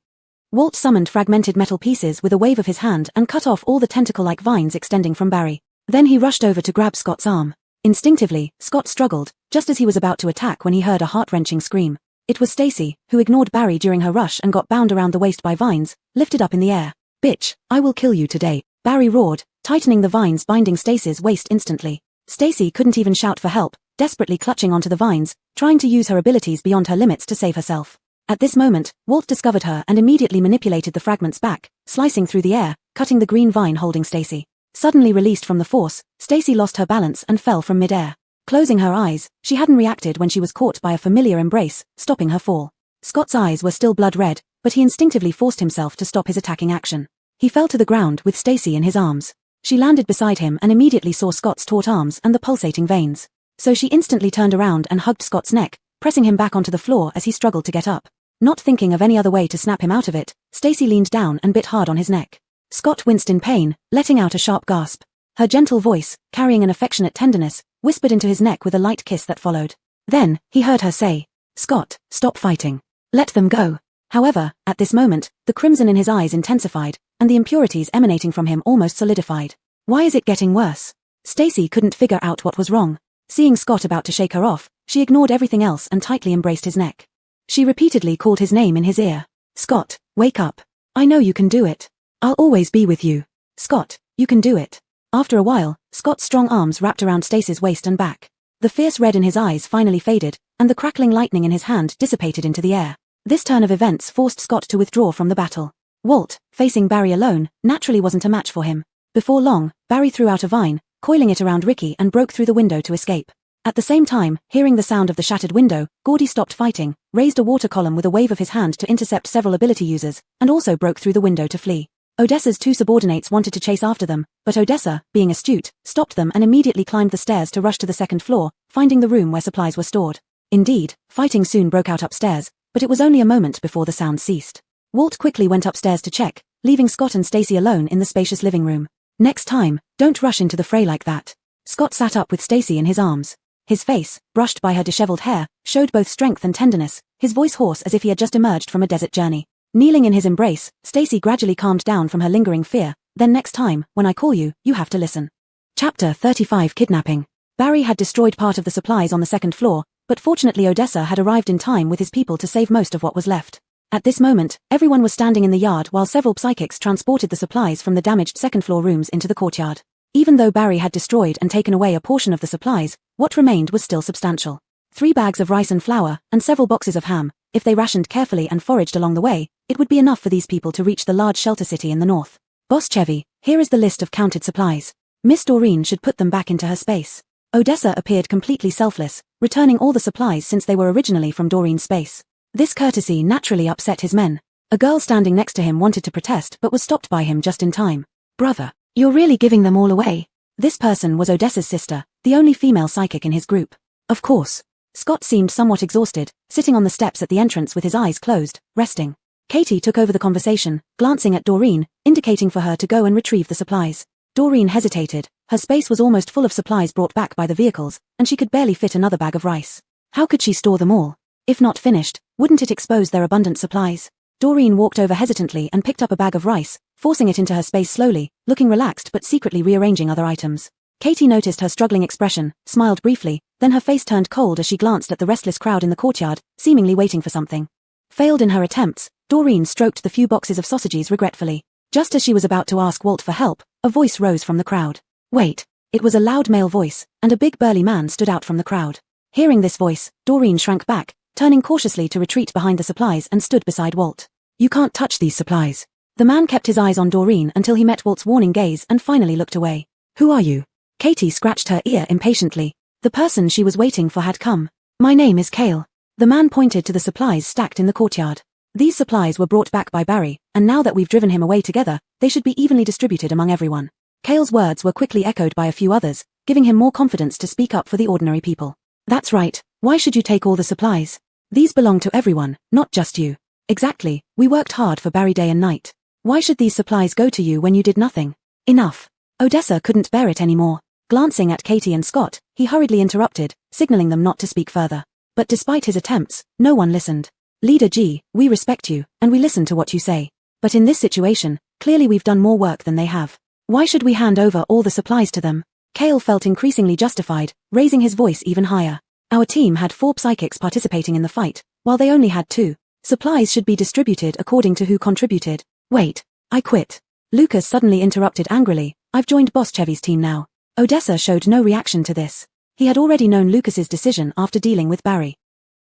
Walt summoned fragmented metal pieces with a wave of his hand and cut off all the tentacle-like vines extending from Barry. Then he rushed over to grab Scott's arm. Instinctively, Scott struggled, just as he was about to attack when he heard a heart-wrenching scream. It was Stacy, who ignored Barry during her rush and got bound around the waist by vines, lifted up in the air. Bitch, I will kill you today, Barry roared, tightening the vines binding Stacy's waist instantly. Stacy couldn't even shout for help, desperately clutching onto the vines, trying to use her abilities beyond her limits to save herself. At this moment, Walt discovered her and immediately manipulated the fragments back, slicing through the air, cutting the green vine holding Stacy. Suddenly released from the force, Stacy lost her balance and fell from mid-air. Closing her eyes, she hadn't reacted when she was caught by a familiar embrace, stopping her fall. Scott's eyes were still blood red, but he instinctively forced himself to stop his attacking action. He fell to the ground with Stacy in his arms. She landed beside him and immediately saw Scott's taut arms and the pulsating veins. So she instantly turned around and hugged Scott's neck, pressing him back onto the floor as he struggled to get up. Not thinking of any other way to snap him out of it, Stacy leaned down and bit hard on his neck. Scott winced in pain, letting out a sharp gasp. Her gentle voice, carrying an affectionate tenderness, whispered into his neck with a light kiss that followed. Then, he heard her say, "Scott, stop fighting. Let them go." However, at this moment, the crimson in his eyes intensified, and the impurities emanating from him almost solidified. Why is it getting worse? Stacy couldn't figure out what was wrong. Seeing Scott about to shake her off, she ignored everything else and tightly embraced his neck. She repeatedly called his name in his ear. "Scott, wake up. I know you can do it. I'll always be with you. Scott, you can do it." After a while, Scott's strong arms wrapped around Stacy's waist and back. The fierce red in his eyes finally faded, and the crackling lightning in his hand dissipated into the air. This turn of events forced Scott to withdraw from the battle. Walt, facing Barry alone, naturally wasn't a match for him. Before long, Barry threw out a vine, coiling it around Ricky and broke through the window to escape. At the same time, hearing the sound of the shattered window, Gordy stopped fighting, raised a water column with a wave of his hand to intercept several ability users, and also broke through the window to flee. Odessa's two subordinates wanted to chase after them, but Odessa, being astute, stopped them and immediately climbed the stairs to rush to the second floor, finding the room where supplies were stored. Indeed, fighting soon broke out upstairs, but it was only a moment before the sound ceased. Walt quickly went upstairs to check, leaving Scott and Stacy alone in the spacious living room. "Next time, don't rush into the fray like that." Scott sat up with Stacy in his arms. His face, brushed by her disheveled hair, showed both strength and tenderness, his voice hoarse as if he had just emerged from a desert journey. Kneeling in his embrace, Stacy gradually calmed down from her lingering fear. "Then next time, when I call you, you have to listen." Chapter 35 Kidnapping. Barry had destroyed part of the supplies on the second floor, but fortunately Odessa had arrived in time with his people to save most of what was left. At this moment, everyone was standing in the yard while several psychics transported the supplies from the damaged second-floor rooms into the courtyard. Even though Barry had destroyed and taken away a portion of the supplies, what remained was still substantial. 3 bags of rice and flour, and several boxes of ham. If they rationed carefully and foraged along the way, it would be enough for these people to reach the large shelter city in the north. Boss Chevy, here is the list of counted supplies. Miss Doreen should put them back into her space. Odessa appeared completely selfless, returning all the supplies since they were originally from Doreen's space. This courtesy naturally upset his men. A girl standing next to him wanted to protest but was stopped by him just in time. Brother, you're really giving them all away? This person was Odessa's sister, the only female psychic in his group. Of course. Scott seemed somewhat exhausted, sitting on the steps at the entrance with his eyes closed, resting. Katie took over the conversation, glancing at Doreen, indicating for her to go and retrieve the supplies. Doreen hesitated. Her space was almost full of supplies brought back by the vehicles, and she could barely fit another bag of rice. How could she store them all? If not finished, wouldn't it expose their abundant supplies? Doreen walked over hesitantly and picked up a bag of rice, forcing it into her space slowly, looking relaxed but secretly rearranging other items. Katie noticed her struggling expression, smiled briefly, then her face turned cold as she glanced at the restless crowd in the courtyard, seemingly waiting for something. Failed in her attempts, Doreen stroked the few boxes of sausages regretfully. Just as she was about to ask Walt for help, a voice rose from the crowd. Wait. It was a loud male voice, and a big burly man stood out from the crowd. Hearing this voice, Doreen shrank back, turning cautiously to retreat behind the supplies and stood beside Walt. You can't touch these supplies. The man kept his eyes on Doreen until he met Walt's warning gaze and finally looked away. Who are you? Katie scratched her ear impatiently. The person she was waiting for had come. My name is Kale. The man pointed to the supplies stacked in the courtyard. These supplies were brought back by Barry, and now that we've driven him away together, they should be evenly distributed among everyone. Kale's words were quickly echoed by a few others, giving him more confidence to speak up for the ordinary people. That's right. Why should you take all the supplies? These belong to everyone, not just you. Exactly. We worked hard for Barry day and night. Why should these supplies go to you when you did nothing? Enough. Odessa couldn't bear it anymore. Glancing at Katie and Scott, he hurriedly interrupted, signaling them not to speak further. But despite his attempts, no one listened. Leader G, we respect you, and we listen to what you say. But in this situation, clearly we've done more work than they have. Why should we hand over all the supplies to them? Kale felt increasingly justified, raising his voice even higher. Our team had 4 psychics participating in the fight, while they only had 2. Supplies should be distributed according to who contributed. Wait, I quit. Lucas suddenly interrupted angrily. I've joined Boss Chevy's team now. Odessa showed no reaction to this. He had already known Lucas's decision after dealing with Barry.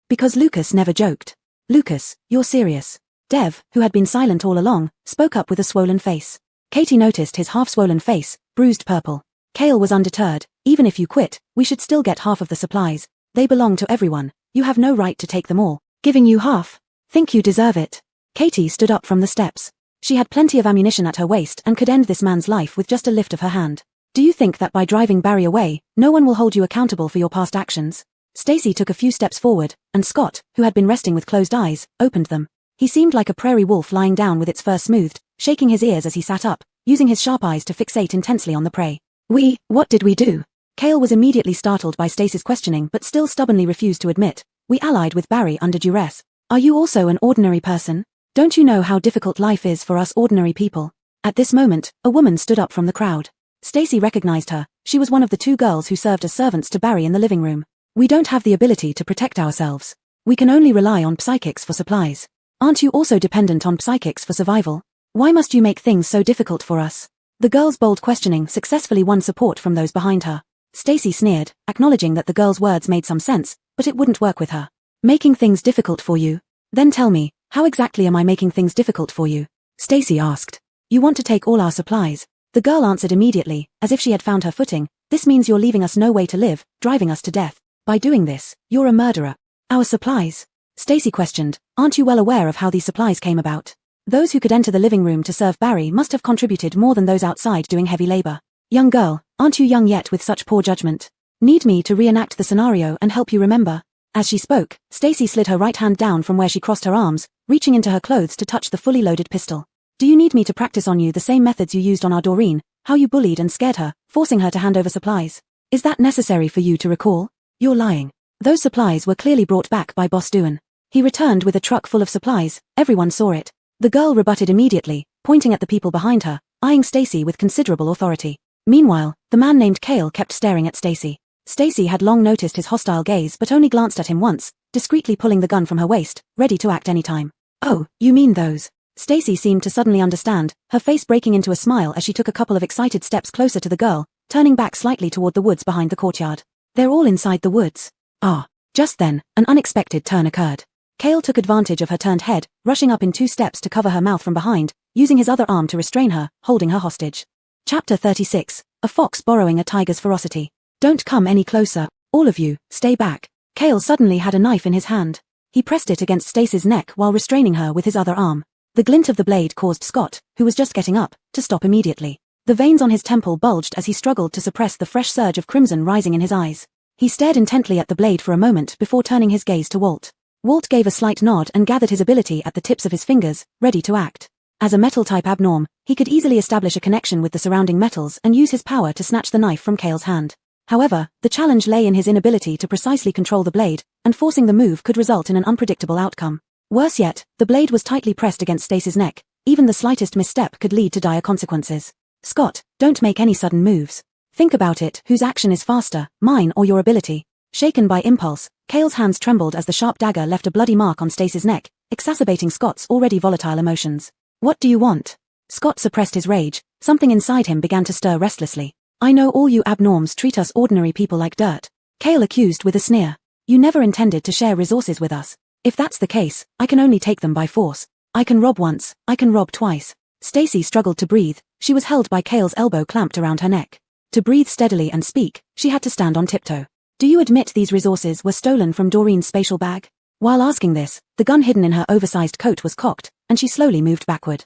Because Lucas never joked. Lucas, you're serious. Dev, who had been silent all along, spoke up with a swollen face. Katie noticed his half-swollen face, bruised purple. Kale was undeterred. Even if you quit, we should still get half of the supplies. They belong to everyone. You have no right to take them all. Giving you half. Think you deserve it. Katie stood up from the steps. She had plenty of ammunition at her waist and could end this man's life with just a lift of her hand. Do you think that by driving Barry away, no one will hold you accountable for your past actions? Stacy took a few steps forward, and Scott, who had been resting with closed eyes, opened them. He seemed like a prairie wolf lying down with its fur smoothed, shaking his ears as he sat up, using his sharp eyes to fixate intensely on the prey. What did we do? Kale was immediately startled by Stacy's questioning but still stubbornly refused to admit. We allied with Barry under duress. Are you also an ordinary person? Don't you know how difficult life is for us ordinary people? At this moment, a woman stood up from the crowd. Stacy recognized her. She was one of the 2 girls who served as servants to Barry in the living room. We don't have the ability to protect ourselves. We can only rely on psychics for supplies. Aren't you also dependent on psychics for survival? Why must you make things so difficult for us? The girl's bold questioning successfully won support from those behind her. Stacy sneered, acknowledging that the girl's words made some sense, but it wouldn't work with her. Making things difficult for you? Then tell me, how exactly am I making things difficult for you? Stacy asked. You want to take all our supplies? The girl answered immediately, as if she had found her footing. This means you're leaving us no way to live, driving us to death. By doing this, you're a murderer. Our supplies? Stacy questioned. Aren't you well aware of how these supplies came about? Those who could enter the living room to serve Barry must have contributed more than those outside doing heavy labor. Young girl, aren't you young yet with such poor judgment? Need me to reenact the scenario and help you remember? As she spoke, Stacy slid her right hand down from where she crossed her arms, reaching into her clothes to touch the fully loaded pistol. Do you need me to practice on you the same methods you used on our Doreen, how you bullied and scared her, forcing her to hand over supplies? Is that necessary for you to recall? You're lying. Those supplies were clearly brought back by Boss Doohan. He returned with a truck full of supplies. Everyone saw it. The girl rebutted immediately, pointing at the people behind her, eyeing Stacy with considerable authority. Meanwhile, the man named Kale kept staring at Stacy. Stacy had long noticed his hostile gaze but only glanced at him once, discreetly pulling the gun from her waist, ready to act any time. Oh, you mean those? Stacy seemed to suddenly understand, her face breaking into a smile as she took a couple of excited steps closer to the girl, turning back slightly toward the woods behind the courtyard. They're all inside the woods. Ah. Just then, an unexpected turn occurred. Kale took advantage of her turned head, rushing up in 2 steps to cover her mouth from behind, using his other arm to restrain her, holding her hostage. Chapter 36. A fox borrowing a tiger's ferocity. Don't come any closer. All of you, stay back. Kale suddenly had a knife in his hand. He pressed it against Stacy's neck while restraining her with his other arm. The glint of the blade caused Scott, who was just getting up, to stop immediately. The veins on his temple bulged as he struggled to suppress the fresh surge of crimson rising in his eyes. He stared intently at the blade for a moment before turning his gaze to Walt. Walt gave a slight nod and gathered his ability at the tips of his fingers, ready to act. As a metal-type abnorm, he could easily establish a connection with the surrounding metals and use his power to snatch the knife from Kale's hand. However, the challenge lay in his inability to precisely control the blade, and forcing the move could result in an unpredictable outcome. Worse yet, the blade was tightly pressed against Stacy's neck. Even the slightest misstep could lead to dire consequences. Scott, don't make any sudden moves. Think about it, whose action is faster, mine or your ability? Shaken by impulse, Kale's hands trembled as the sharp dagger left a bloody mark on Stacy's neck, exacerbating Scott's already volatile emotions. What do you want? Scott suppressed his rage. Something inside him began to stir restlessly. I know all you abnorms treat us ordinary people like dirt. Kale accused with a sneer. You never intended to share resources with us. If that's the case, I can only take them by force. I can rob once, I can rob twice. Stacy struggled to breathe. She was held by Kale's elbow clamped around her neck. To breathe steadily and speak, she had to stand on tiptoe. Do you admit these resources were stolen from Doreen's spatial bag? While asking this, the gun hidden in her oversized coat was cocked, and she slowly moved backward.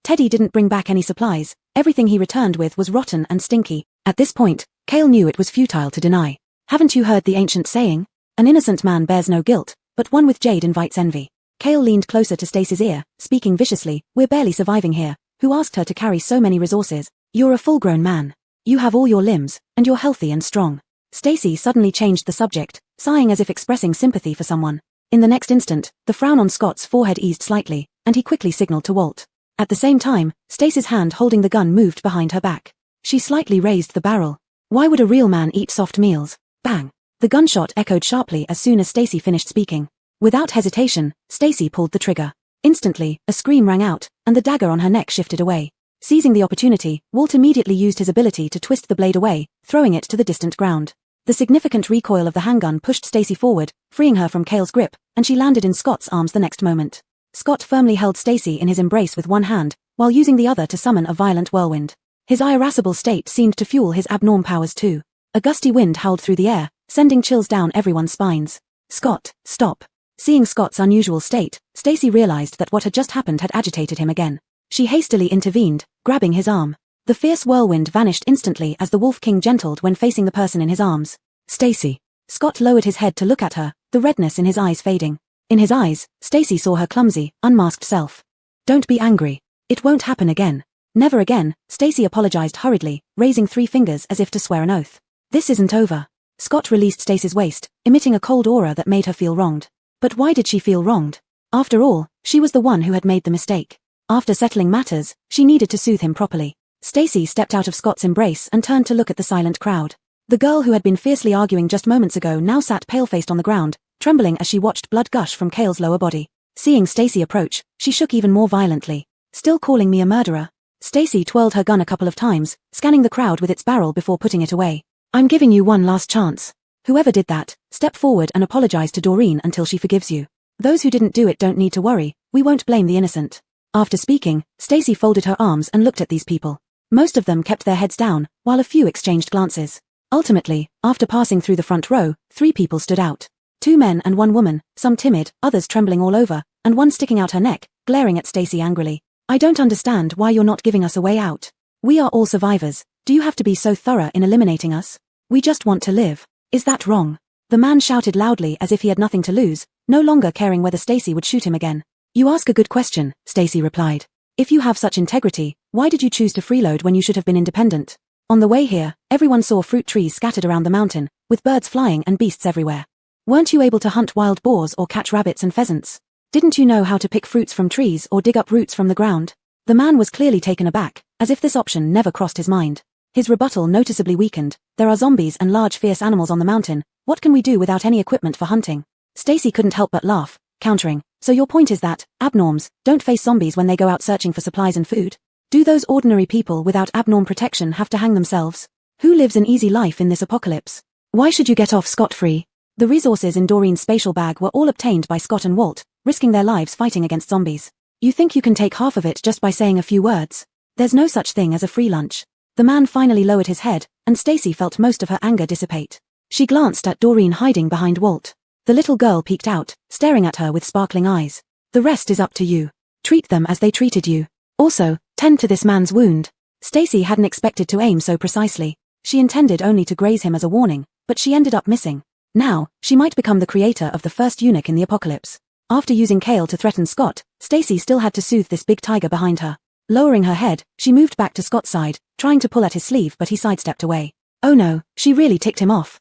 Teddy didn't bring back any supplies. Everything he returned with was rotten and stinky. At this point, Kale knew it was futile to deny. Haven't you heard the ancient saying? An innocent man bears no guilt, but one with jade invites envy. Kale leaned closer to Stacy's ear, speaking viciously. We're barely surviving here. Who asked her to carry so many resources? You're a full-grown man. You have all your limbs, and you're healthy and strong. Stacy suddenly changed the subject, sighing as if expressing sympathy for someone. In the next instant, the frown on Scott's forehead eased slightly, and he quickly signaled to Walt. At the same time, Stacy's hand holding the gun moved behind her back. She slightly raised the barrel. Why would a real man eat soft meals? Bang! The gunshot echoed sharply as soon as Stacy finished speaking. Without hesitation, Stacy pulled the trigger. Instantly, a scream rang out, and the dagger on her neck shifted away. Seizing the opportunity, Walt immediately used his ability to twist the blade away, throwing it to the distant ground. The significant recoil of the handgun pushed Stacy forward, freeing her from Kale's grip, and she landed in Scott's arms the next moment. Scott firmly held Stacy in his embrace with one hand, while using the other to summon a violent whirlwind. His irascible state seemed to fuel his abnorm powers too. A gusty wind howled through the air, sending chills down everyone's spines. Scott, stop. Seeing Scott's unusual state, Stacy realized that what had just happened had agitated him again. She hastily intervened, grabbing his arm. The fierce whirlwind vanished instantly as the Wolf King gentled when facing the person in his arms. Stacy. Scott lowered his head to look at her, the redness in his eyes fading. In his eyes, Stacy saw her clumsy, unmasked self. Don't be angry. It won't happen again. Never again, Stacy apologized hurriedly, raising 3 fingers as if to swear an oath. This isn't over. Scott released Stacy's waist, emitting a cold aura that made her feel wronged. But why did she feel wronged? After all, she was the one who had made the mistake. After settling matters, she needed to soothe him properly. Stacy stepped out of Scott's embrace and turned to look at the silent crowd. The girl who had been fiercely arguing just moments ago now sat pale-faced on the ground, trembling as she watched blood gush from Kale's lower body. Seeing Stacy approach, she shook even more violently. Still calling me a murderer? Stacy twirled her gun a couple of times, scanning the crowd with its barrel before putting it away. I'm giving you one last chance. Whoever did that, step forward and apologize to Doreen until she forgives you. Those who didn't do it don't need to worry, we won't blame the innocent. After speaking, Stacy folded her arms and looked at these people. Most of them kept their heads down, while a few exchanged glances. Ultimately, after passing through the front row, 3 people stood out. 2 men and 1 woman, some timid, others trembling all over, and one sticking out her neck, glaring at Stacy angrily. I don't understand why you're not giving us a way out. We are all survivors. Do you have to be so thorough in eliminating us? We just want to live. Is that wrong? The man shouted loudly as if he had nothing to lose, no longer caring whether Stacy would shoot him again. You ask a good question, Stacy replied. If you have such integrity, why did you choose to freeload when you should have been independent? On the way here, everyone saw fruit trees scattered around the mountain, with birds flying and beasts everywhere. Weren't you able to hunt wild boars or catch rabbits and pheasants? Didn't you know how to pick fruits from trees or dig up roots from the ground? The man was clearly taken aback, as if this option never crossed his mind. His rebuttal noticeably weakened. There are zombies and large fierce animals on the mountain. What can we do without any equipment for hunting? Stacy couldn't help but laugh, countering. So your point is that abnorms don't face zombies when they go out searching for supplies and food? Do those ordinary people without abnorm protection have to hang themselves? Who lives an easy life in this apocalypse? Why should you get off scot-free? The resources in Doreen's spatial bag were all obtained by Scott and Walt, risking their lives fighting against zombies. You think you can take half of it just by saying a few words? There's no such thing as a free lunch. The man finally lowered his head, and Stacy felt most of her anger dissipate. She glanced at Doreen hiding behind Walt. The little girl peeked out, staring at her with sparkling eyes. The rest is up to you. Treat them as they treated you. Also, tend to this man's wound. Stacy hadn't expected to aim so precisely. She intended only to graze him as a warning, but she ended up missing. Now, she might become the creator of the first eunuch in the apocalypse. After using Kale to threaten Scott, Stacy still had to soothe this big tiger behind her. Lowering her head, she moved back to Scott's side, trying to pull at his sleeve, but he sidestepped away. Oh no, she really ticked him off.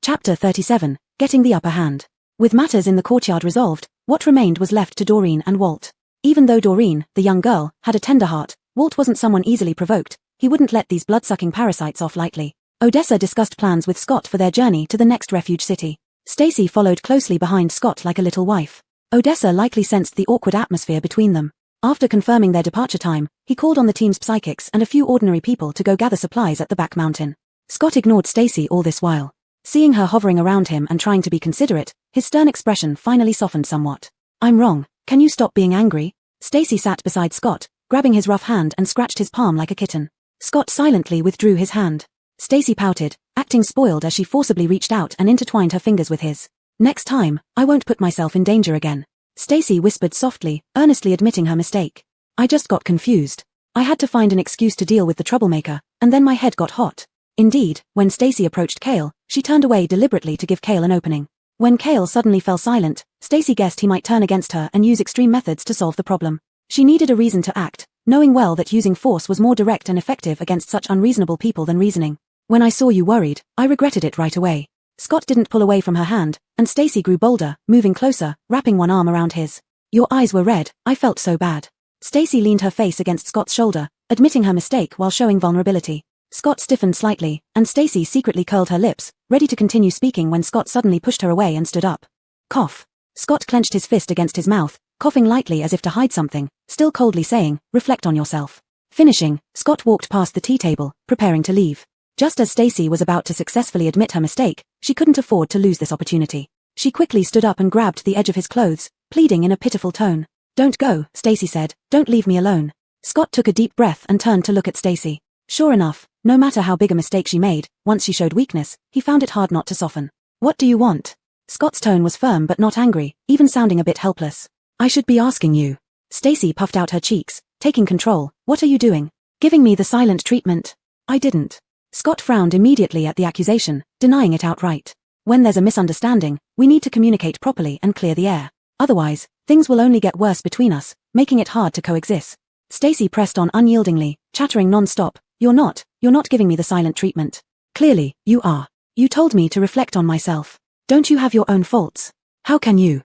Chapter 37, Getting the Upper Hand. With matters in the courtyard resolved, what remained was left to Doreen and Walt. Even though Doreen, the young girl, had a tender heart, Walt wasn't someone easily provoked. He wouldn't let these blood-sucking parasites off lightly. Odessa discussed plans with Scott for their journey to the next refuge city. Stacy followed closely behind Scott like a little wife. Odessa likely sensed the awkward atmosphere between them. After confirming their departure time, he called on the team's psychics and a few ordinary people to go gather supplies at the back mountain. Scott ignored Stacy all this while. Seeing her hovering around him and trying to be considerate, his stern expression finally softened somewhat. I'm wrong, can you stop being angry? Stacy sat beside Scott, grabbing his rough hand and scratched his palm like a kitten. Scott silently withdrew his hand. Stacy pouted, acting spoiled as she forcibly reached out and intertwined her fingers with his. Next time, I won't put myself in danger again. Stacy whispered softly, earnestly admitting her mistake. I just got confused. I had to find an excuse to deal with the troublemaker, and then my head got hot. Indeed, when Stacy approached Kale, she turned away deliberately to give Kale an opening. When Kale suddenly fell silent, Stacy guessed he might turn against her and use extreme methods to solve the problem. She needed a reason to act, knowing well that using force was more direct and effective against such unreasonable people than reasoning. When I saw you worried, I regretted it right away. Scott didn't pull away from her hand, and Stacy grew bolder, moving closer, wrapping one arm around his. Your eyes were red, I felt so bad. Stacy leaned her face against Scott's shoulder, admitting her mistake while showing vulnerability. Scott stiffened slightly, and Stacy secretly curled her lips, ready to continue speaking when Scott suddenly pushed her away and stood up. Cough. Scott clenched his fist against his mouth, coughing lightly as if to hide something, still coldly saying, reflect on yourself. Finishing, Scott walked past the tea table, preparing to leave. Just as Stacy was about to successfully admit her mistake, she couldn't afford to lose this opportunity. She quickly stood up and grabbed the edge of his clothes, pleading in a pitiful tone. Don't go, Stacy said, don't leave me alone. Scott took a deep breath and turned to look at Stacy. Sure enough, no matter how big a mistake she made, once she showed weakness, he found it hard not to soften. What do you want? Scott's tone was firm but not angry, even sounding a bit helpless. I should be asking you. Stacy puffed out her cheeks, taking control. What are you doing? Giving me the silent treatment? I didn't. Scott frowned immediately at the accusation, denying it outright. When there's a misunderstanding, we need to communicate properly and clear the air. Otherwise, things will only get worse between us, making it hard to coexist. Stacy pressed on unyieldingly, chattering non-stop. You're not giving me the silent treatment. Clearly, you are. You told me to reflect on myself. Don't you have your own faults? How can you?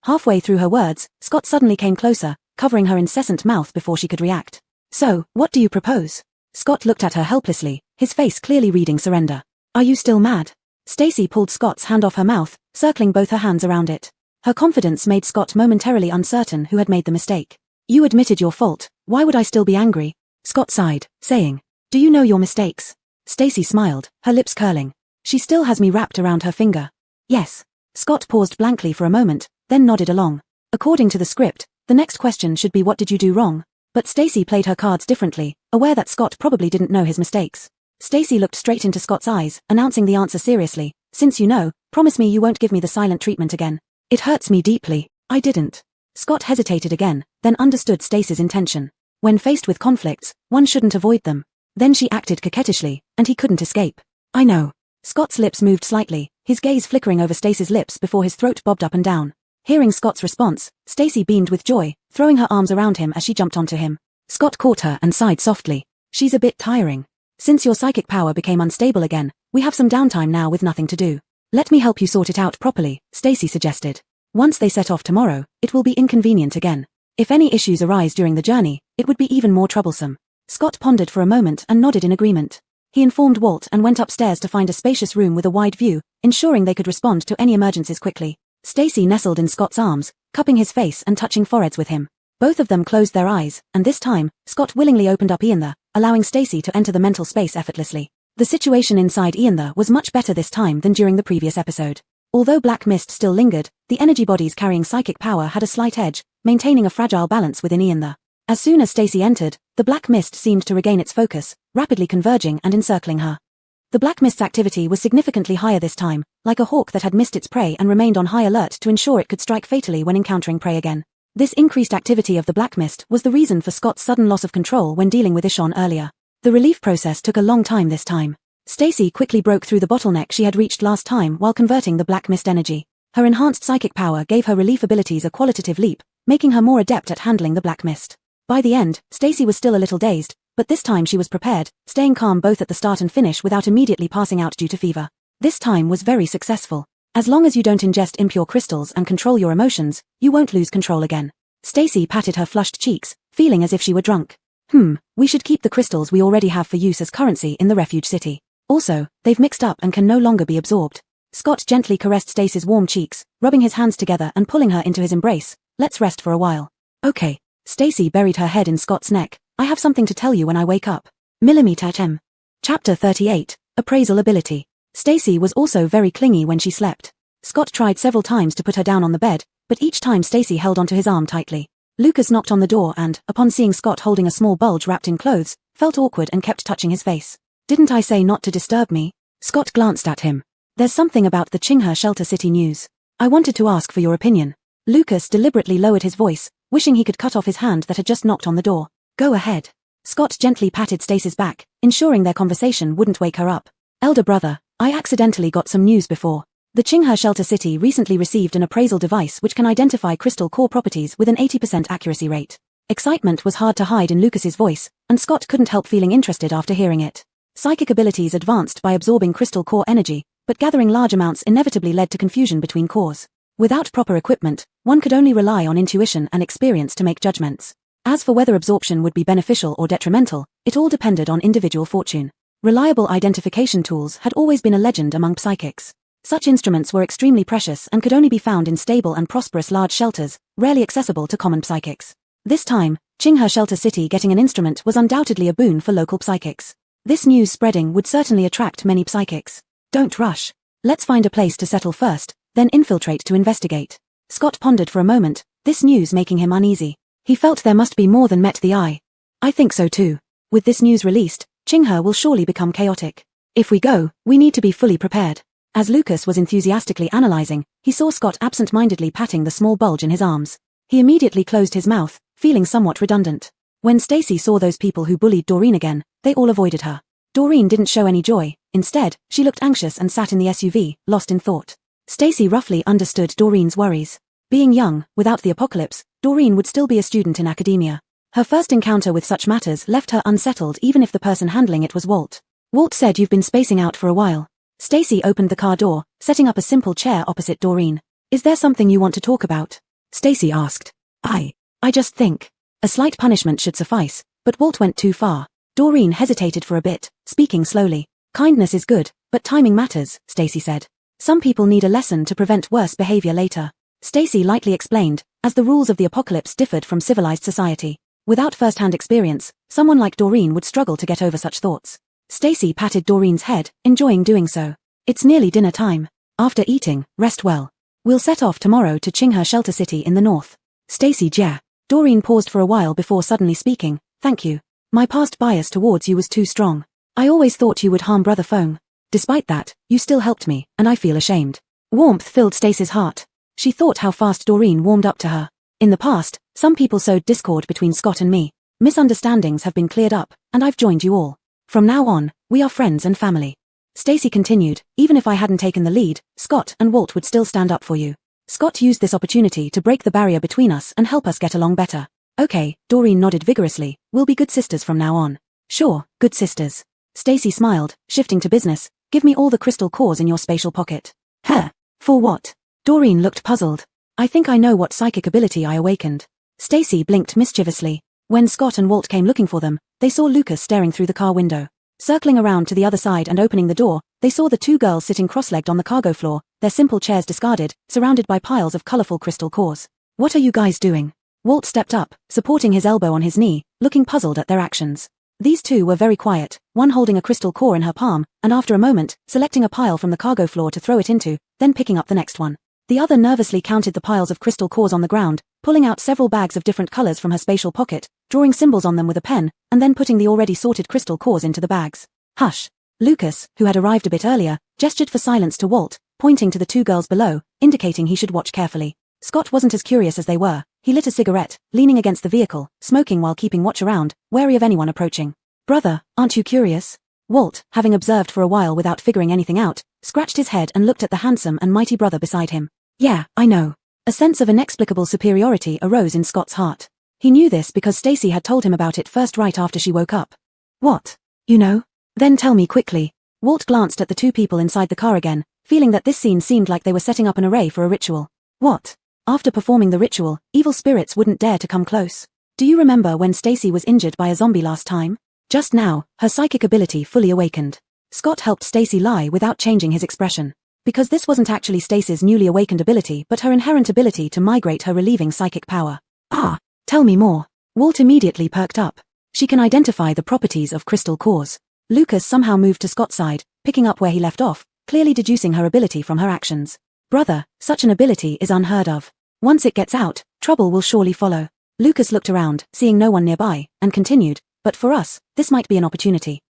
Halfway through her words, Scott suddenly came closer, covering her incessant mouth before she could react. So, what do you propose? Scott looked at her helplessly, his face clearly reading surrender. Are you still mad? Stacy pulled Scott's hand off her mouth, circling both her hands around it. Her confidence made Scott momentarily uncertain who had made the mistake. You admitted your fault, why would I still be angry? Scott sighed, saying, do you know your mistakes? Stacy smiled, her lips curling. She still has me wrapped around her finger. Yes. Scott paused blankly for a moment, then nodded along. According to the script, the next question should be what did you do wrong? But Stacy played her cards differently, aware that Scott probably didn't know his mistakes. Stacy looked straight into Scott's eyes, announcing the answer seriously. Since you know, promise me you won't give me the silent treatment again. It hurts me deeply. I didn't. Scott hesitated again, then understood Stacy's intention. When faced with conflicts, one shouldn't avoid them. Then she acted coquettishly, and he couldn't escape. I know. Scott's lips moved slightly, his gaze flickering over Stacy's lips before his throat bobbed up and down. Hearing Scott's response, Stacy beamed with joy, throwing her arms around him as she jumped onto him. Scott caught her and sighed softly. She's a bit tiring. Since your psychic power became unstable again, we have some downtime now with nothing to do. Let me help you sort it out properly, Stacy suggested. Once they set off tomorrow, it will be inconvenient again. If any issues arise during the journey, it would be even more troublesome. Scott pondered for a moment and nodded in agreement. He informed Walt and went upstairs to find a spacious room with a wide view, ensuring they could respond to any emergencies quickly. Stacy nestled in Scott's arms, cupping his face and touching foreheads with him. Both of them closed their eyes, and this time, Scott willingly opened up Ianthe, allowing Stacy to enter the mental space effortlessly. The situation inside Ianthe was much better this time than during the previous episode. Although black mist still lingered, the energy bodies carrying psychic power had a slight edge, maintaining a fragile balance within Ian. As soon as Stacy entered, the black mist seemed to regain its focus, rapidly converging and encircling her. The black mist's activity was significantly higher this time, like a hawk that had missed its prey and remained on high alert to ensure it could strike fatally when encountering prey again. This increased activity of the black mist was the reason for Scott's sudden loss of control when dealing with Ishan earlier. The relief process took a long time this time. Stacy quickly broke through the bottleneck she had reached last time while converting the black mist energy. Her enhanced psychic power gave her relief abilities a qualitative leap, making her more adept at handling the black mist. By the end, Stacy was still a little dazed, but this time she was prepared, staying calm both at the start and finish without immediately passing out due to fever. This time was very successful. As long as you don't ingest impure crystals and control your emotions, you won't lose control again. Stacy patted her flushed cheeks, feeling as if she were drunk. We should keep the crystals we already have for use as currency in the refuge city. Also, they've mixed up and can no longer be absorbed. Scott gently caressed Stacy's warm cheeks, rubbing his hands together and pulling her into his embrace. Let's rest for a while. Okay. Stacy buried her head in Scott's neck. I have something to tell you when I wake up. Millimeter M. Chapter 38, Appraisal Ability. Stacy was also very clingy when she slept. Scott tried several times to put her down on the bed, but each time Stacy held onto his arm tightly. Lucas knocked on the door and, upon seeing Scott holding a small bulge wrapped in clothes, felt awkward and kept touching his face. Didn't I say not to disturb me? Scott glanced at him. There's something about the Qinghe Shelter City news. I wanted to ask for your opinion. Lucas deliberately lowered his voice, wishing he could cut off his hand that had just knocked on the door. Go ahead. Scott gently patted Stacy's back, ensuring their conversation wouldn't wake her up. Elder brother, I accidentally got some news before. The Qinghe Shelter City recently received an appraisal device which can identify crystal core properties with an 80% accuracy rate. Excitement was hard to hide in Lucas's voice, and Scott couldn't help feeling interested after hearing it. Psychic abilities advanced by absorbing crystal core energy, but gathering large amounts inevitably led to confusion between cores. Without proper equipment, one could only rely on intuition and experience to make judgments. As for whether absorption would be beneficial or detrimental, it all depended on individual fortune. Reliable identification tools had always been a legend among psychics. Such instruments were extremely precious and could only be found in stable and prosperous large shelters, rarely accessible to common psychics. This time, Qinghe Shelter City getting an instrument was undoubtedly a boon for local psychics. This news spreading would certainly attract many psychics. Don't rush. Let's find a place to settle first, then infiltrate to investigate. Scott pondered for a moment, this news making him uneasy. He felt there must be more than met the eye. I think so too. With this news released, Qinghe will surely become chaotic. If we go, we need to be fully prepared. As Lucas was enthusiastically analyzing, he saw Scott absent-mindedly patting the small bulge in his arms. He immediately closed his mouth, feeling somewhat redundant. When Stacy saw those people who bullied Doreen again, they all avoided her. Doreen didn't show any joy. Instead, she looked anxious and sat in the SUV, lost in thought. Stacy roughly understood Doreen's worries. Being young, without the apocalypse, Doreen would still be a student in academia. Her first encounter with such matters left her unsettled even if the person handling it was Walt. Walt said you've been spacing out for a while. Stacy opened the car door, setting up a simple chair opposite Doreen. Is there something you want to talk about? Stacy asked. I just think. A slight punishment should suffice, but Walt went too far. Doreen hesitated for a bit, speaking slowly. Kindness is good, but timing matters, Stacy said. Some people need a lesson to prevent worse behavior later. Stacy lightly explained, as the rules of the apocalypse differed from civilized society. Without first-hand experience, someone like Doreen would struggle to get over such thoughts. Stacy patted Doreen's head, enjoying doing so. It's nearly dinner time. After eating, rest well. We'll set off tomorrow to Qinghe Shelter City in the north. Stacy yeah. Doreen paused for a while before suddenly speaking. Thank you. My past bias towards you was too strong. I always thought you would harm Brother Fong. Despite that, you still helped me, and I feel ashamed. Warmth filled Stacy's heart. She thought how fast Doreen warmed up to her. In the past, some people sowed discord between Scott and me. Misunderstandings have been cleared up, and I've joined you all. From now on, we are friends and family. Stacy continued, even if I hadn't taken the lead, Scott and Walt would still stand up for you. Scott used this opportunity to break the barrier between us and help us get along better. Okay, Doreen nodded vigorously. We'll be good sisters from now on. Sure, good sisters. Stacy smiled, shifting to business. Give me all the crystal cores in your spatial pocket. Huh? For what? Doreen looked puzzled. I think I know what psychic ability I awakened. Stacy blinked mischievously. When Scott and Walt came looking for them, they saw Lucas staring through the car window. Circling around to the other side and opening the door, they saw the two girls sitting cross-legged on the cargo floor, their simple chairs discarded, surrounded by piles of colorful crystal cores. What are you guys doing? Walt stepped up, supporting his elbow on his knee, looking puzzled at their actions. These two were very quiet, one holding a crystal core in her palm, and after a moment, selecting a pile from the cargo floor to throw it into, then picking up the next one. The other nervously counted the piles of crystal cores on the ground, pulling out several bags of different colors from her spatial pocket, drawing symbols on them with a pen, and then putting the already sorted crystal cores into the bags. Hush. Lucas, who had arrived a bit earlier, gestured for silence to Walt, pointing to the two girls below, indicating he should watch carefully. Scott wasn't as curious as they were. He lit a cigarette, leaning against the vehicle, smoking while keeping watch around, wary of anyone approaching. Brother, aren't you curious? Walt, having observed for a while without figuring anything out, scratched his head and looked at the handsome and mighty brother beside him. Yeah, I know. A sense of inexplicable superiority arose in Scott's heart. He knew this because Stacy had told him about it first right after she woke up. What? You know? Then tell me quickly. Walt glanced at the two people inside the car again, feeling that this scene seemed like they were setting up an array for a ritual. What? After performing the ritual, evil spirits wouldn't dare to come close. Do you remember when Stacy was injured by a zombie last time? Just now, her psychic ability fully awakened. Scott helped Stacy lie without changing his expression. Because this wasn't actually Stacy's newly awakened ability but her inherent ability to migrate her relieving psychic power. Ah, tell me more. Walt immediately perked up. She can identify the properties of crystal cores. Lucas somehow moved to Scott's side, picking up where he left off, clearly deducing her ability from her actions. Brother, such an ability is unheard of. Once it gets out, trouble will surely follow. Lucas looked around, seeing no one nearby, and continued, but for us, this might be an opportunity.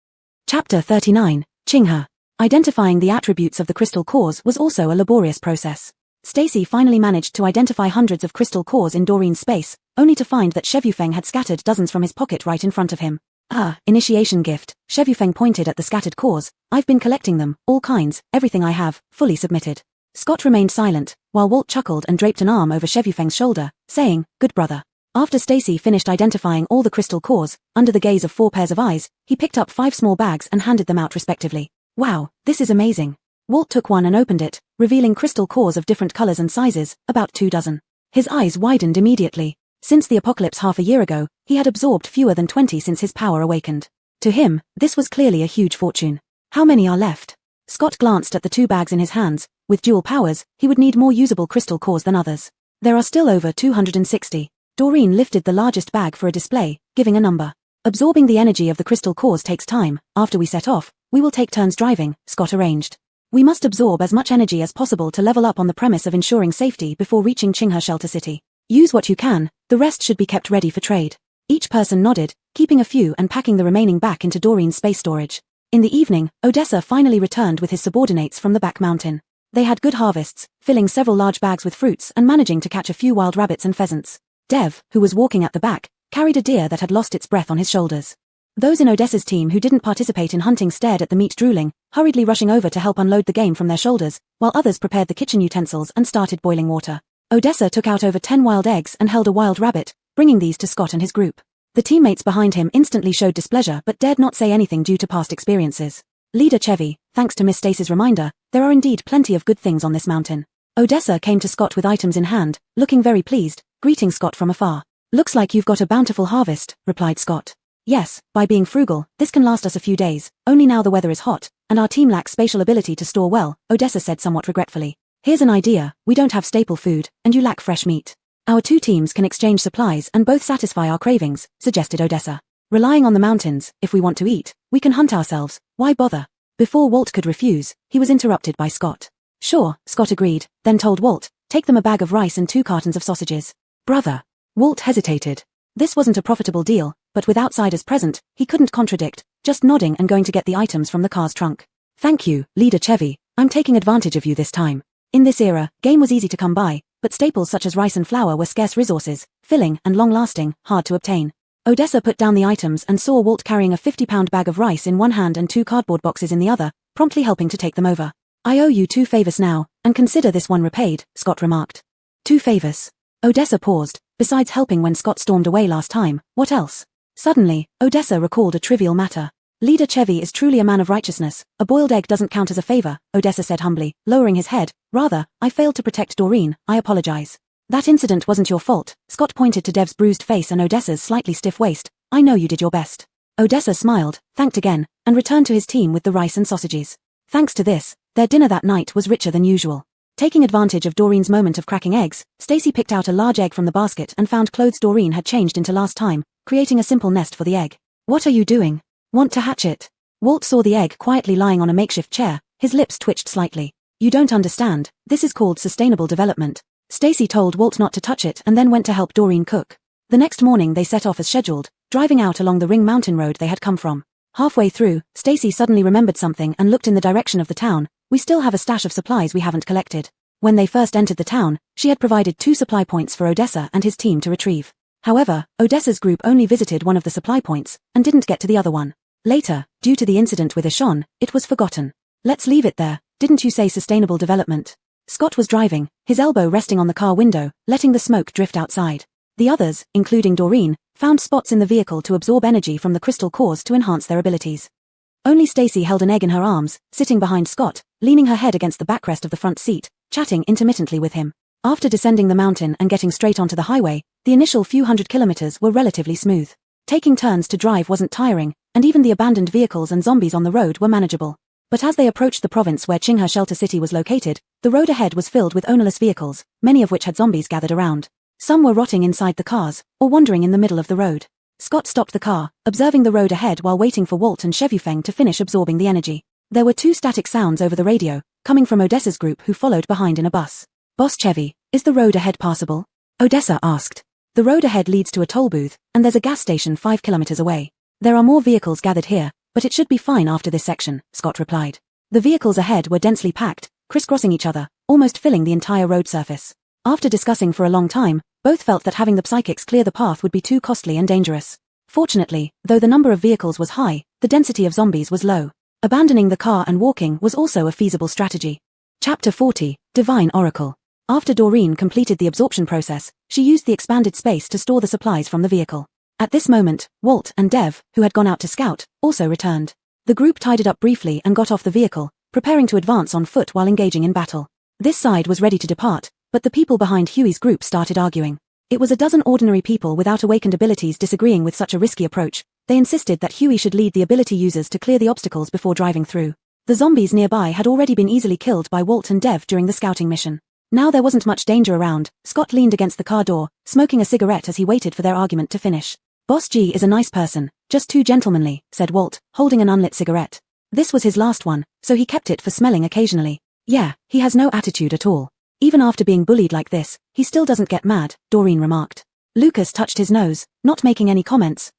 Chapter 39, Chingha. Identifying the attributes of the crystal cores was also a laborious process. Stacy finally managed to identify hundreds of crystal cores in Doreen's space, only to find that Shevufeng had scattered dozens from his pocket right in front of him. Ah, initiation gift. Shevufeng pointed at the scattered cores. I've been collecting them, all kinds, everything I have, fully submitted. Scott remained silent, while Walt chuckled and draped an arm over Shevufeng's shoulder, saying, good brother. After Stacy finished identifying all the crystal cores, under the gaze of 4 pairs of eyes, he picked up 5 small bags and handed them out respectively. Wow, this is amazing. Walt took one and opened it, revealing crystal cores of different colors and sizes, about 2 dozen. His eyes widened immediately. Since the apocalypse half a year ago, he had absorbed fewer than 20 since his power awakened. To him, this was clearly a huge fortune. How many are left? Scott glanced at the 2 bags in his hands. With dual powers, he would need more usable crystal cores than others. There are still over 260. Doreen lifted the largest bag for a display, giving a number. Absorbing the energy of the crystal cores takes time. After we set off, we will take turns driving, Scott arranged. We must absorb as much energy as possible to level up on the premise of ensuring safety before reaching Chingha Shelter City. Use what you can, the rest should be kept ready for trade. Each person nodded, keeping a few and packing the remaining back into Doreen's space storage. In the evening, Odessa finally returned with his subordinates from the back mountain. They had good harvests, filling several large bags with fruits and managing to catch a few wild rabbits and pheasants. Dev, who was walking at the back, carried a deer that had lost its breath on his shoulders. Those in Odessa's team who didn't participate in hunting stared at the meat drooling, hurriedly rushing over to help unload the game from their shoulders, while others prepared the kitchen utensils and started boiling water. Odessa took out over 10 wild eggs and held a wild rabbit, bringing these to Scott and his group. The teammates behind him instantly showed displeasure but dared not say anything due to past experiences. Leader Chevy, thanks to Miss Stacy's reminder, there are indeed plenty of good things on this mountain. Odessa came to Scott with items in hand, looking very pleased, greeting Scott from afar. Looks like you've got a bountiful harvest, replied Scott. Yes, by being frugal, this can last us a few days, only now the weather is hot, and our team lacks spatial ability to store well, Odessa said somewhat regretfully. Here's an idea, we don't have staple food, and you lack fresh meat. Our 2 teams can exchange supplies and both satisfy our cravings, suggested Odessa. Relying on the mountains, if we want to eat, we can hunt ourselves, why bother? Before Walt could refuse, he was interrupted by Scott. Sure, Scott agreed, then told Walt, take them a bag of rice and 2 cartons of sausages. Brother. Walt hesitated. This wasn't a profitable deal, but with outsiders present, he couldn't contradict, just nodding and going to get the items from the car's trunk. Thank you, Leader Chevy, I'm taking advantage of you this time. In this era, game was easy to come by, but staples such as rice and flour were scarce resources, filling and long-lasting, hard to obtain. Odessa put down the items and saw Walt carrying a 50-pound bag of rice in one hand and 2 cardboard boxes in the other, promptly helping to take them over. I owe you 2 favors now, and consider this one repaid, Scott remarked. 2 favors. Odessa paused. Besides helping when Scott stormed away last time, what else? Suddenly, Odessa recalled a trivial matter. Leader Chevy is truly a man of righteousness. A boiled egg doesn't count as a favor, Odessa said humbly, lowering his head. Rather, I failed to protect Doreen, I apologize. That incident wasn't your fault, Scott pointed to Dev's bruised face and Odessa's slightly stiff waist. I know you did your best. Odessa smiled, thanked again, and returned to his team with the rice and sausages. Thanks to this, their dinner that night was richer than usual. Taking advantage of Doreen's moment of cracking eggs, Stacy picked out a large egg from the basket and found clothes Doreen had changed into last time, creating a simple nest for the egg. What are you doing? Want to hatch it? Walt saw the egg quietly lying on a makeshift chair, his lips twitched slightly. You don't understand, this is called sustainable development. Stacy told Walt not to touch it and then went to help Doreen cook. The next morning they set off as scheduled, driving out along the Ring Mountain road they had come from. Halfway through, Stacy suddenly remembered something and looked in the direction of the town. We still have a stash of supplies we haven't collected. When they first entered the town, she had provided 2 supply points for Odessa and his team to retrieve. However, Odessa's group only visited one of the supply points, and didn't get to the other one. Later, due to the incident with Ishon, it was forgotten. Let's leave it there, didn't you say sustainable development? Scott was driving, his elbow resting on the car window, letting the smoke drift outside. The others, including Doreen, found spots in the vehicle to absorb energy from the crystal cores to enhance their abilities. Only Stacy held an egg in her arms, sitting behind Scott, leaning her head against the backrest of the front seat, chatting intermittently with him. After descending the mountain and getting straight onto the highway, the initial few hundred kilometers were relatively smooth. Taking turns to drive wasn't tiring, and even the abandoned vehicles and zombies on the road were manageable. But as they approached the province where Qinghe Shelter City was located, the road ahead was filled with ownerless vehicles, many of which had zombies gathered around. Some were rotting inside the cars, or wandering in the middle of the road. Scott stopped the car, observing the road ahead while waiting for Walt and Shevufeng to finish absorbing the energy. There were 2 static sounds over the radio, coming from Odessa's group who followed behind in a bus. Boss Chevy, is the road ahead passable? Odessa asked. The road ahead leads to a toll booth, and there's a gas station 5 kilometers away. There are more vehicles gathered here, but it should be fine after this section, Scott replied. The vehicles ahead were densely packed, crisscrossing each other, almost filling the entire road surface. After discussing for a long time, both felt that having the psychics clear the path would be too costly and dangerous. Fortunately, though the number of vehicles was high, the density of zombies was low. Abandoning the car and walking was also a feasible strategy. Chapter 40, Divine Oracle. After Doreen completed the absorption process, she used the expanded space to store the supplies from the vehicle. At this moment, Walt and Dev, who had gone out to scout, also returned. The group tidied up briefly and got off the vehicle, preparing to advance on foot while engaging in battle. This side was ready to depart, but the people behind Huey's group started arguing. It was a dozen ordinary people without awakened abilities disagreeing with such a risky approach. They insisted that Huey should lead the ability users to clear the obstacles before driving through. The zombies nearby had already been easily killed by Walt and Dev during the scouting mission. Now there wasn't much danger around. Scott leaned against the car door, smoking a cigarette as he waited for their argument to finish. Boss G is a nice person, just too gentlemanly, said Walt, holding an unlit cigarette. This was his last one, so he kept it for smelling occasionally. Yeah, he has no attitude at all. Even after being bullied like this, he still doesn't get mad, Doreen remarked. Lucas touched his nose, not making any comments.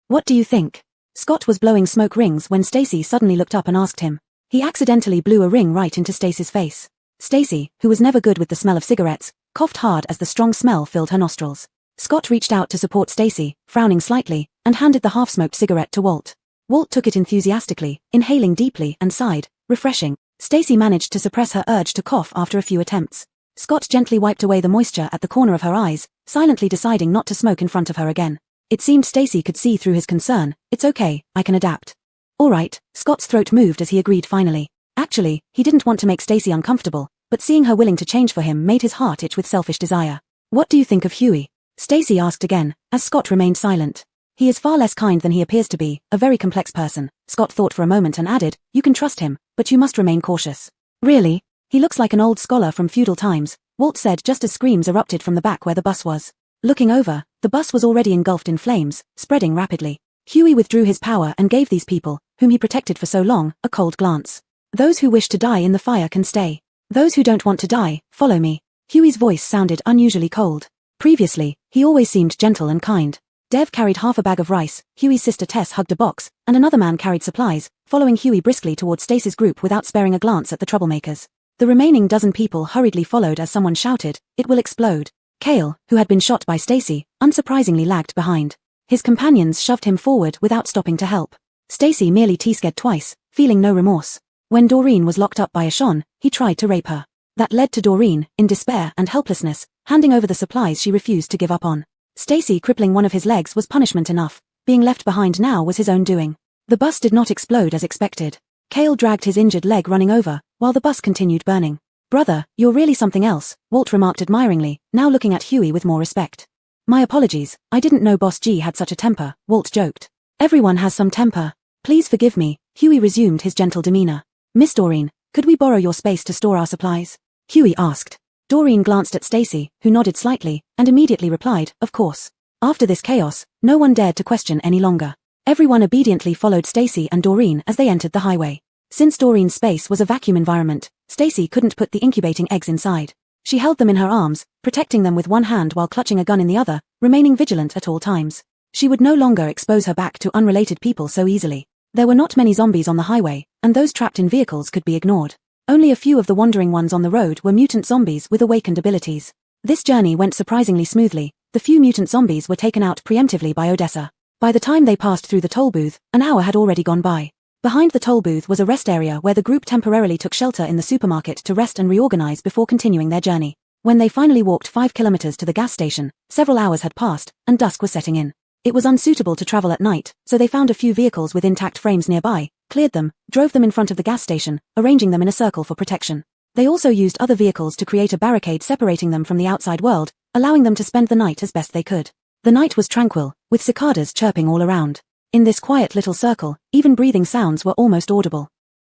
What do you think? Scott was blowing smoke rings when Stacy suddenly looked up and asked him. He accidentally blew a ring right into Stacy's face. Stacy, who was never good with the smell of cigarettes, coughed hard as the strong smell filled her nostrils. Scott reached out to support Stacy, frowning slightly, and handed the half-smoked cigarette to Walt. Walt took it enthusiastically, inhaling deeply, and sighed, refreshing. Stacy managed to suppress her urge to cough after a few attempts. Scott gently wiped away the moisture at the corner of her eyes, silently deciding not to smoke in front of her again. It seemed Stacy could see through his concern. It's okay, I can adapt. All right, Scott's throat moved as he agreed finally. Actually, he didn't want to make Stacy uncomfortable, but seeing her willing to change for him made his heart itch with selfish desire. What do you think of Huey? Stacy asked again, as Scott remained silent. He is far less kind than he appears to be, a very complex person. Scott thought for a moment and added, you can trust him, but you must remain cautious. Really? He looks like an old scholar from feudal times, Walt said just as screams erupted from the back where the bus was. Looking over, the bus was already engulfed in flames, spreading rapidly. Huey withdrew his power and gave these people, whom he protected for so long, a cold glance. Those who wish to die in the fire can stay. Those who don't want to die, follow me. Huey's voice sounded unusually cold. Previously, he always seemed gentle and kind. Dev carried half a bag of rice, Huey's sister Tess hugged a box, and another man carried supplies, following Huey briskly towards Stacy's group without sparing a glance at the troublemakers. The remaining dozen people hurriedly followed as someone shouted, "It will explode." Kale, who had been shot by Stacy, unsurprisingly lagged behind. His companions shoved him forward without stopping to help. Stacy merely T-sked twice, feeling no remorse. When Doreen was locked up by Ishon, he tried to rape her. That led to Doreen, in despair and helplessness, handing over the supplies she refused to give up on. Stacy crippling one of his legs was punishment enough. Being left behind now was his own doing. The bus did not explode as expected. Kale dragged his injured leg running over, while the bus continued burning. "Brother, you're really something else," Walt remarked admiringly, now looking at Huey with more respect. "My apologies, I didn't know Boss G had such a temper," Walt joked. "Everyone has some temper. Please forgive me," Huey resumed his gentle demeanor. "Miss Doreen, could we borrow your space to store our supplies?" Huey asked. Doreen glanced at Stacy, who nodded slightly, and immediately replied, "Of course." After this chaos, no one dared to question any longer. Everyone obediently followed Stacy and Doreen as they entered the highway. Since Doreen's space was a vacuum environment, Stacy couldn't put the incubating eggs inside. She held them in her arms, protecting them with one hand while clutching a gun in the other, remaining vigilant at all times. She would no longer expose her back to unrelated people so easily. There were not many zombies on the highway, and those trapped in vehicles could be ignored. Only a few of the wandering ones on the road were mutant zombies with awakened abilities. This journey went surprisingly smoothly. The few mutant zombies were taken out preemptively by Odessa. By the time they passed through the toll booth, an hour had already gone by. Behind the toll booth was a rest area where the group temporarily took shelter in the supermarket to rest and reorganize before continuing their journey. When they finally walked 5 kilometers to the gas station, several hours had passed, and dusk was setting in. It was unsuitable to travel at night, so they found a few vehicles with intact frames nearby, cleared them, drove them in front of the gas station, arranging them in a circle for protection. They also used other vehicles to create a barricade separating them from the outside world, allowing them to spend the night as best they could. The night was tranquil, with cicadas chirping all around. In this quiet little circle, even breathing sounds were almost audible.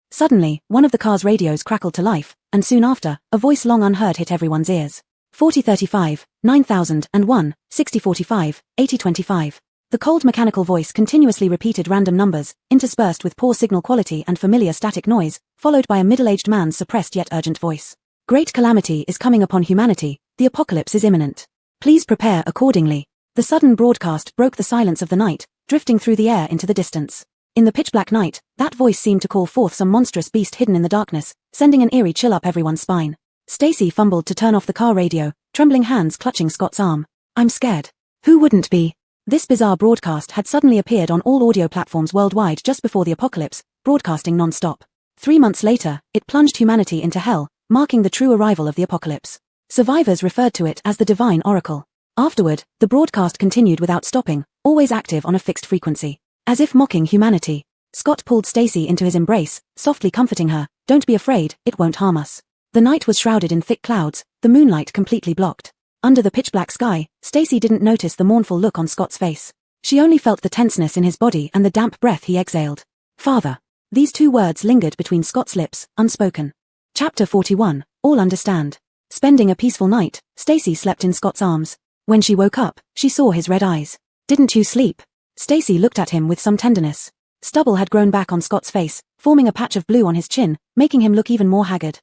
Suddenly, one of the car's radios crackled to life, and soon after, a voice long unheard hit everyone's ears. 4035, 9001, 6045, 8025. The cold mechanical voice continuously repeated random numbers, interspersed with poor signal quality and familiar static noise, followed by a middle-aged man's suppressed yet urgent voice. Great calamity is coming upon humanity, the apocalypse is imminent. Please prepare accordingly. The sudden broadcast broke the silence of the night, drifting through the air into the distance. In the pitch-black night, that voice seemed to call forth some monstrous beast hidden in the darkness, sending an eerie chill up everyone's spine. Stacy fumbled to turn off the car radio, trembling hands clutching Scott's arm. I'm scared. Who wouldn't be? This bizarre broadcast had suddenly appeared on all audio platforms worldwide just before the apocalypse, broadcasting non-stop. 3 months later, it plunged humanity into hell, marking the true arrival of the apocalypse. Survivors referred to it as the Divine Oracle. Afterward, the broadcast continued without stopping, always active on a fixed frequency. As if mocking humanity, Scott pulled Stacy into his embrace, softly comforting her. Don't be afraid, it won't harm us. The night was shrouded in thick clouds, the moonlight completely blocked. Under the pitch-black sky, Stacy didn't notice the mournful look on Scott's face. She only felt the tenseness in his body and the damp breath he exhaled. Father. These 2 words lingered between Scott's lips, unspoken. Chapter 41, All Understand. Spending a peaceful night, Stacy slept in Scott's arms. When she woke up, she saw his red eyes. Didn't you sleep? Stacy looked at him with some tenderness. Stubble had grown back on Scott's face, forming a patch of blue on his chin, making him look even more haggard.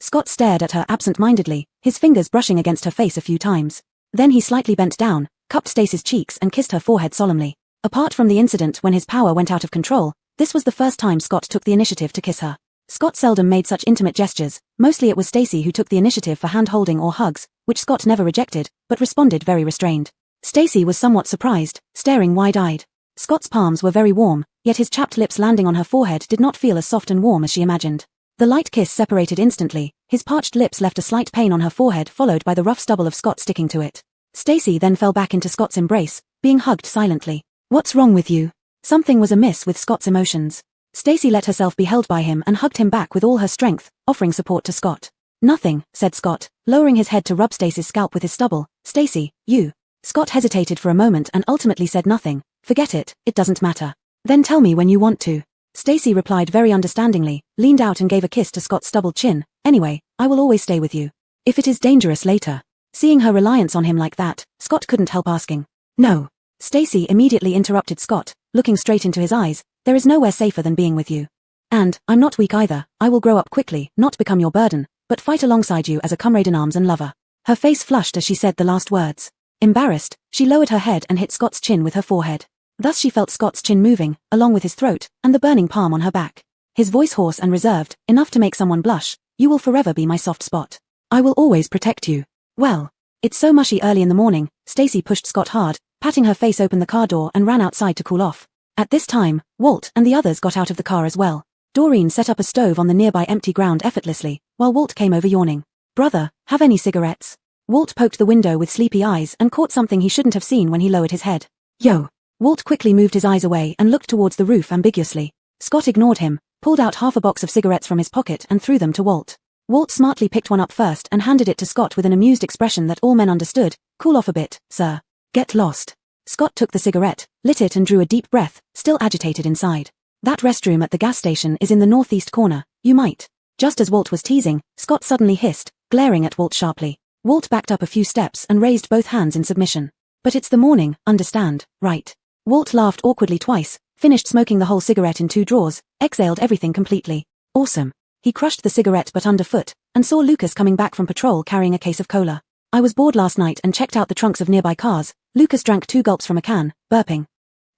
Scott stared at her absent-mindedly, his fingers brushing against her face a few times. Then he slightly bent down, cupped Stacy's cheeks and kissed her forehead solemnly. Apart from the incident when his power went out of control, this was the first time Scott took the initiative to kiss her. Scott seldom made such intimate gestures, mostly it was Stacy who took the initiative for hand-holding or hugs, which Scott never rejected, but responded very restrained. Stacy was somewhat surprised, staring wide-eyed. Scott's palms were very warm, yet his chapped lips landing on her forehead did not feel as soft and warm as she imagined. The light kiss separated instantly, his parched lips left a slight pain on her forehead followed by the rough stubble of Scott sticking to it. Stacy then fell back into Scott's embrace, being hugged silently. What's wrong with you? Something was amiss with Scott's emotions. Stacy let herself be held by him and hugged him back with all her strength, offering support to Scott. Nothing, said Scott, lowering his head to rub Stacy's scalp with his stubble. Stacy, you. Scott hesitated for a moment and ultimately said nothing. Forget it, it doesn't matter. Then tell me when you want to. Stacy replied very understandingly, leaned out and gave a kiss to Scott's stubbled chin. Anyway, I will always stay with you. If it is dangerous later. Seeing her reliance on him like that, Scott couldn't help asking. No. Stacy immediately interrupted Scott, looking straight into his eyes. There is nowhere safer than being with you. And, I'm not weak either, I will grow up quickly, not become your burden, but fight alongside you as a comrade in arms and lover. Her face flushed as she said the last words. Embarrassed, she lowered her head and hit Scott's chin with her forehead. Thus she felt Scott's chin moving, along with his throat, and the burning palm on her back. His voice hoarse and reserved, enough to make someone blush. You will forever be my soft spot. I will always protect you. Well, it's so mushy early in the morning. Stacy pushed Scott hard, patting her face open the car door and ran outside to cool off. At this time, Walt and the others got out of the car as well. Doreen set up a stove on the nearby empty ground effortlessly, while Walt came over yawning. Brother, have any cigarettes? Walt poked the window with sleepy eyes and caught something he shouldn't have seen when he lowered his head. Yo. Walt quickly moved his eyes away and looked towards the roof ambiguously. Scott ignored him, pulled out half a box of cigarettes from his pocket and threw them to Walt. Walt smartly picked one up first and handed it to Scott with an amused expression that all men understood. Cool off a bit, sir. Get lost. Scott took the cigarette, lit it and drew a deep breath, still agitated inside. That restroom at the gas station is in the northeast corner, you might. Just as Walt was teasing, Scott suddenly hissed, glaring at Walt sharply. Walt backed up a few steps and raised both hands in submission. But it's the morning, understand, right? Walt laughed awkwardly twice, finished smoking the whole cigarette in 2 draws, exhaled everything completely. Awesome. He crushed the cigarette butt underfoot, and saw Lucas coming back from patrol carrying a case of cola. I was bored last night and checked out the trunks of nearby cars. Lucas drank 2 gulps from a can, burping.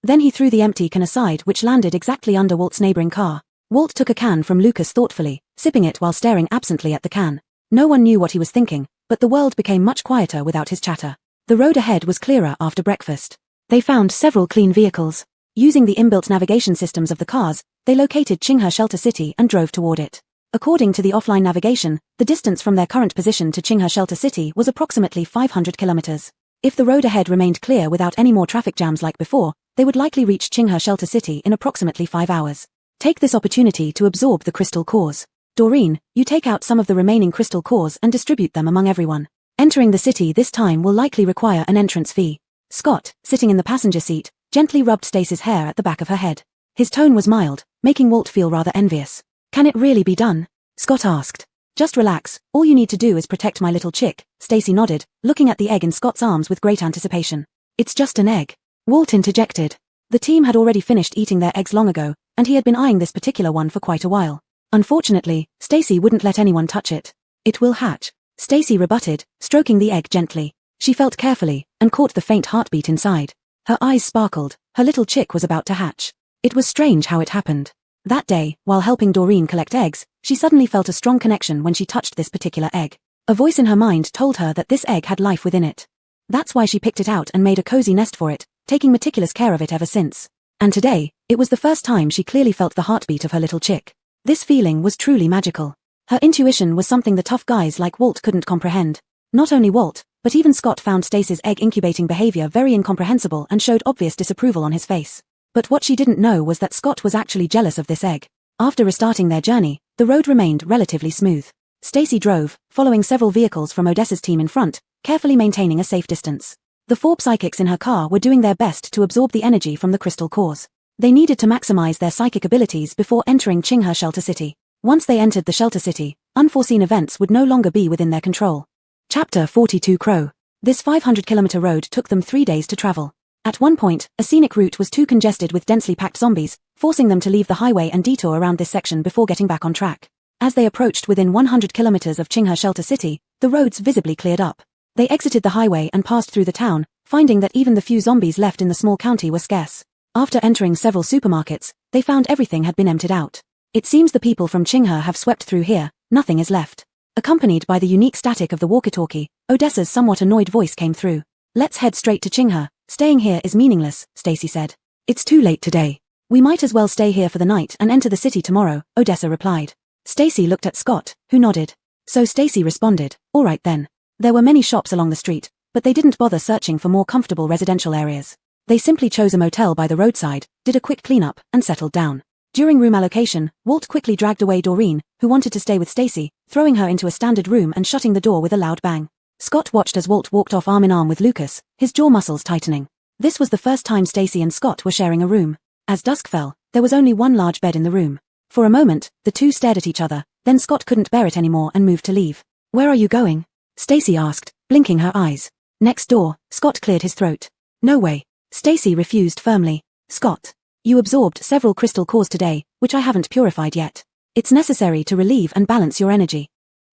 Then he threw the empty can aside, which landed exactly under Walt's neighboring car. Walt took a can from Lucas thoughtfully, sipping it while staring absently at the can. No one knew what he was thinking, but the world became much quieter without his chatter. The road ahead was clearer after breakfast. They found several clean vehicles. Using the inbuilt navigation systems of the cars, they located Qinghe Shelter City and drove toward it. According to the offline navigation, the distance from their current position to Qinghe Shelter City was approximately 500 kilometers. If the road ahead remained clear without any more traffic jams like before, they would likely reach Qinghe Shelter City in approximately 5 hours. Take this opportunity to absorb the crystal cores. Doreen, you take out some of the remaining crystal cores and distribute them among everyone. Entering the city this time will likely require an entrance fee. Scott, sitting in the passenger seat, gently rubbed Stacy's hair at the back of her head. His tone was mild, making Walt feel rather envious. Can it really be done? Scott asked. Just relax, all you need to do is protect my little chick, Stacy nodded, looking at the egg in Scott's arms with great anticipation. It's just an egg. Walt interjected. The team had already finished eating their eggs long ago, and he had been eyeing this particular one for quite a while. Unfortunately, Stacy wouldn't let anyone touch it. It will hatch, Stacy rebutted, stroking the egg gently. She felt carefully, and caught the faint heartbeat inside. Her eyes sparkled, her little chick was about to hatch. It was strange how it happened. That day, while helping Doreen collect eggs, she suddenly felt a strong connection when she touched this particular egg. A voice in her mind told her that this egg had life within it. That's why she picked it out and made a cozy nest for it, taking meticulous care of it ever since. And today, it was the first time she clearly felt the heartbeat of her little chick. This feeling was truly magical. Her intuition was something the tough guys like Walt couldn't comprehend. Not only Walt, but even Scott found Stacy's egg incubating behavior very incomprehensible and showed obvious disapproval on his face. But what she didn't know was that Scott was actually jealous of this egg. After restarting their journey, the road remained relatively smooth. Stacy drove, following several vehicles from Odessa's team in front, carefully maintaining a safe distance. The 4 psychics in her car were doing their best to absorb the energy from the crystal cores. They needed to maximize their psychic abilities before entering Qinghe Shelter City. Once they entered the Shelter City, unforeseen events would no longer be within their control. Chapter 42 Crow. This 500-kilometer road took them 3 days to travel. At one point, a scenic route was too congested with densely packed zombies, forcing them to leave the highway and detour around this section before getting back on track. As they approached within 100 kilometers of Qinghe Shelter City, the roads visibly cleared up. They exited the highway and passed through the town, finding that even the few zombies left in the small county were scarce. After entering several supermarkets, they found everything had been emptied out. It seems the people from Qinghe have swept through here, nothing is left. Accompanied by the unique static of the walkie-talkie, Odessa's somewhat annoyed voice came through. Let's head straight to Qinghe. Staying here is meaningless, Stacy said. It's too late today. We might as well stay here for the night and enter the city tomorrow, Odessa replied. Stacy looked at Scott, who nodded. So Stacy responded, all right then. There were many shops along the street, but they didn't bother searching for more comfortable residential areas. They simply chose a motel by the roadside, did a quick cleanup, and settled down. During room allocation, Walt quickly dragged away Doreen, who wanted to stay with Stacy, throwing her into a standard room and shutting the door with a loud bang. Scott watched as Walt walked off arm in arm with Lucas, his jaw muscles tightening. This was the first time Stacy and Scott were sharing a room. As dusk fell, there was only one large bed in the room. For a moment, the two stared at each other, then Scott couldn't bear it anymore and moved to leave. Where are you going? Stacy asked, blinking her eyes. Next door, Scott cleared his throat. No way. Stacy refused firmly. Scott, you absorbed several crystal cores today, which I haven't purified yet. It's necessary to relieve and balance your energy.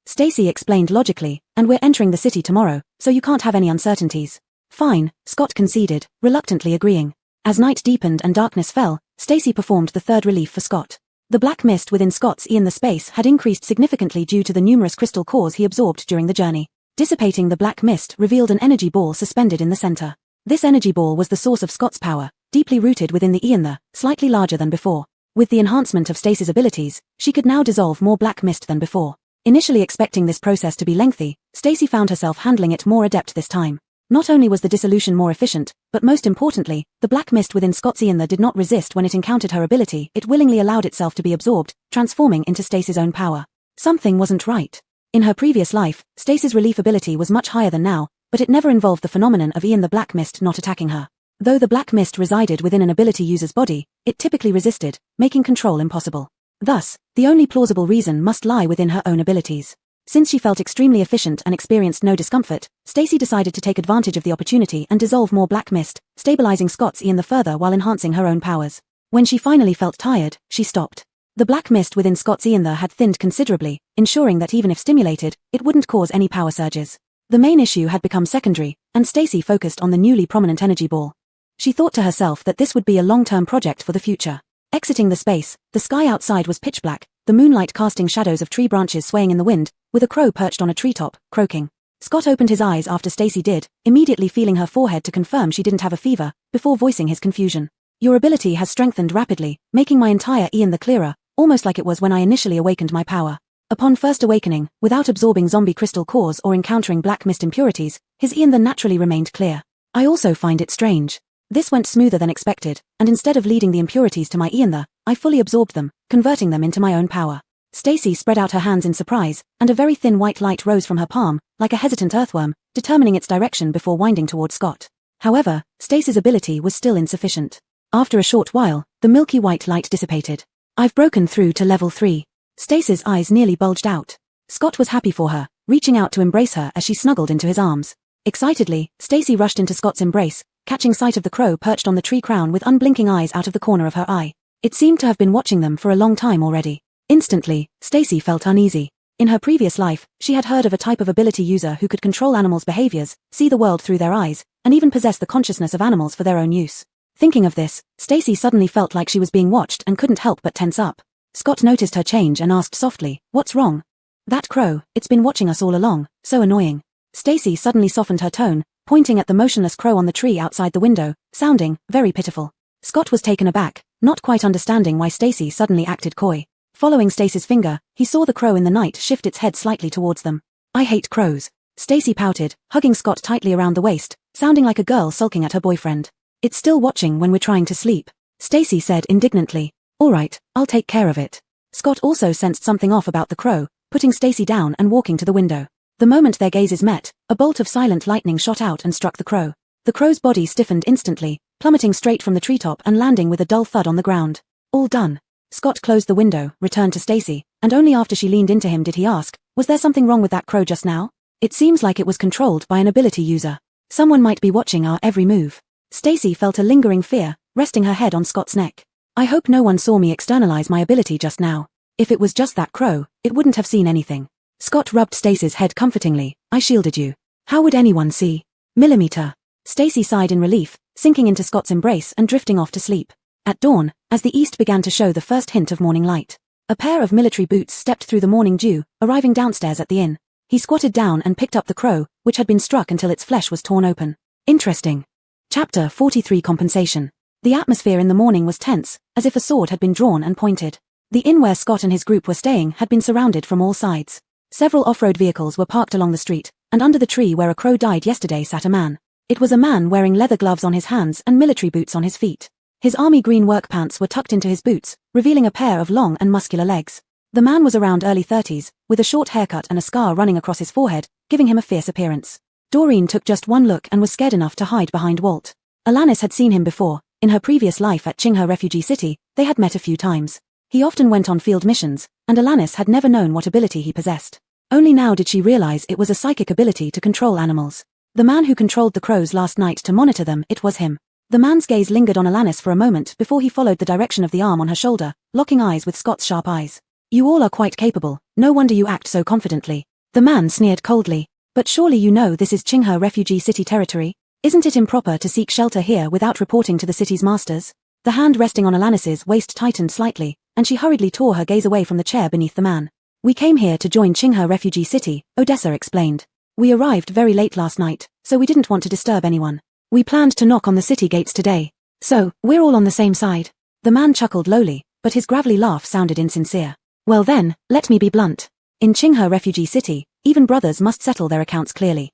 Stacy explained logically, and we're entering the city tomorrow, so you can't have any uncertainties. Fine, Scott conceded, reluctantly agreeing. As night deepened and darkness fell, Stacy performed the third relief for Scott. The black mist within Scott's the space had increased significantly due to the numerous crystal cores he absorbed during the journey. Dissipating the black mist revealed an energy ball suspended in the center. This energy ball was the source of Scott's power, deeply rooted within the slightly larger than before. With the enhancement of Stacy's abilities, she could now dissolve more black mist than before. Initially expecting this process to be lengthy, Stacy found herself handling it more adept this time. Not only was the dissolution more efficient, but most importantly, the black mist within Scott's did not resist when it encountered her ability. It willingly allowed itself to be absorbed, transforming into Stacy's own power. Something wasn't right. In her previous life, Stacy's relief ability was much higher than now, but it never involved the phenomenon of the black mist not attacking her. Though the black mist resided within an ability user's body, it typically resisted, making control impossible. Thus, the only plausible reason must lie within her own abilities. Since she felt extremely efficient and experienced no discomfort, Stacy decided to take advantage of the opportunity and dissolve more black mist, stabilizing Scott's Ian the further while enhancing her own powers. When she finally felt tired, she stopped. The black mist within Scott's Ian had thinned considerably, ensuring that even if stimulated, it wouldn't cause any power surges. The main issue had become secondary, and Stacy focused on the newly prominent energy ball. She thought to herself that this would be a long-term project for the future. Exiting the space, the sky outside was pitch black, the moonlight casting shadows of tree branches swaying in the wind, with a crow perched on a treetop, croaking. Scott opened his eyes after Stacy did, immediately feeling her forehead to confirm she didn't have a fever, before voicing his confusion. Your ability has strengthened rapidly, making my entire Ian the clearer, almost like it was when I initially awakened my power. Upon first awakening, without absorbing zombie crystal cores or encountering black mist impurities, his Ian the naturally remained clear. I also find it strange. This went smoother than expected, and instead of leading the impurities to my Ian the, I fully absorbed them, converting them into my own power. Stacy spread out her hands in surprise, and a very thin white light rose from her palm, like a hesitant earthworm, determining its direction before winding toward Scott. However, Stacy's ability was still insufficient. After a short while, the milky white light dissipated. I've broken through to level 3. Stacy's eyes nearly bulged out. Scott was happy for her, reaching out to embrace her as she snuggled into his arms. Excitedly, Stacy rushed into Scott's embrace, catching sight of the crow perched on the tree crown with unblinking eyes out of the corner of her eye. It seemed to have been watching them for a long time already. Instantly, Stacy felt uneasy. In her previous life, she had heard of a type of ability user who could control animals' behaviors, see the world through their eyes, and even possess the consciousness of animals for their own use. Thinking of this, Stacy suddenly felt like she was being watched and couldn't help but tense up. Scott noticed her change and asked softly, "What's wrong?" "That crow, it's been watching us all along, so annoying." Stacy suddenly softened her tone, pointing at the motionless crow on the tree outside the window, sounding very pitiful. Scott was taken aback, not quite understanding why Stacy suddenly acted coy. Following Stacy's finger, he saw the crow in the night shift its head slightly towards them. "I hate crows." Stacy pouted, hugging Scott tightly around the waist, sounding like a girl sulking at her boyfriend. "It's still watching when we're trying to sleep," Stacy said indignantly. "All right, I'll take care of it." Scott also sensed something off about the crow, putting Stacy down and walking to the window. The moment their gazes met, a bolt of silent lightning shot out and struck the crow. The crow's body stiffened instantly, plummeting straight from the treetop and landing with a dull thud on the ground. "All done." Scott closed the window, returned to Stacy, and only after she leaned into him did he ask, "Was there something wrong with that crow just now? It seems like it was controlled by an ability user. Someone might be watching our every move." Stacy felt a lingering fear, resting her head on Scott's neck. "I hope no one saw me externalize my ability just now. If it was just that crow, it wouldn't have seen anything." Scott rubbed Stacy's head comfortingly. "I shielded you. How would anyone see?" "Millimeter." Stacy sighed in relief, sinking into Scott's embrace and drifting off to sleep. At dawn, as the east began to show the first hint of morning light, a pair of military boots stepped through the morning dew, arriving downstairs at the inn. He squatted down and picked up the crow, which had been struck until its flesh was torn open. Interesting. Chapter 43 Compensation. The atmosphere in the morning was tense, as if a sword had been drawn and pointed. The inn where Scott and his group were staying had been surrounded from all sides. Several off-road vehicles were parked along the street, and under the tree where a crow died yesterday sat a man. It was a man wearing leather gloves on his hands and military boots on his feet. His army green work pants were tucked into his boots, revealing a pair of long and muscular legs. The man was around early 30s, with a short haircut and a scar running across his forehead, giving him a fierce appearance. Doreen took just one look and was scared enough to hide behind Walt. Alanis had seen him before. In her previous life at Qinghe Refugee City, they had met a few times. He often went on field missions, and Alanis had never known what ability he possessed. Only now did she realize it was a psychic ability to control animals. The man who controlled the crows last night to monitor them, it was him. The man's gaze lingered on Alanis for a moment before he followed the direction of the arm on her shoulder, locking eyes with Scott's sharp eyes. "You all are quite capable, no wonder you act so confidently." The man sneered coldly. "But surely you know this is Qinghe Refugee City territory? Isn't it improper to seek shelter here without reporting to the city's masters?" The hand resting on Alanis's waist tightened slightly, and she hurriedly tore her gaze away from the chair beneath the man. "We came here to join Qinghe Refugee City," Odessa explained. "We arrived very late last night, so we didn't want to disturb anyone. We planned to knock on the city gates today. So, we're all on the same side." The man chuckled lowly, but his gravelly laugh sounded insincere. "Well then, let me be blunt. In Qinghe Refugee City, even brothers must settle their accounts clearly.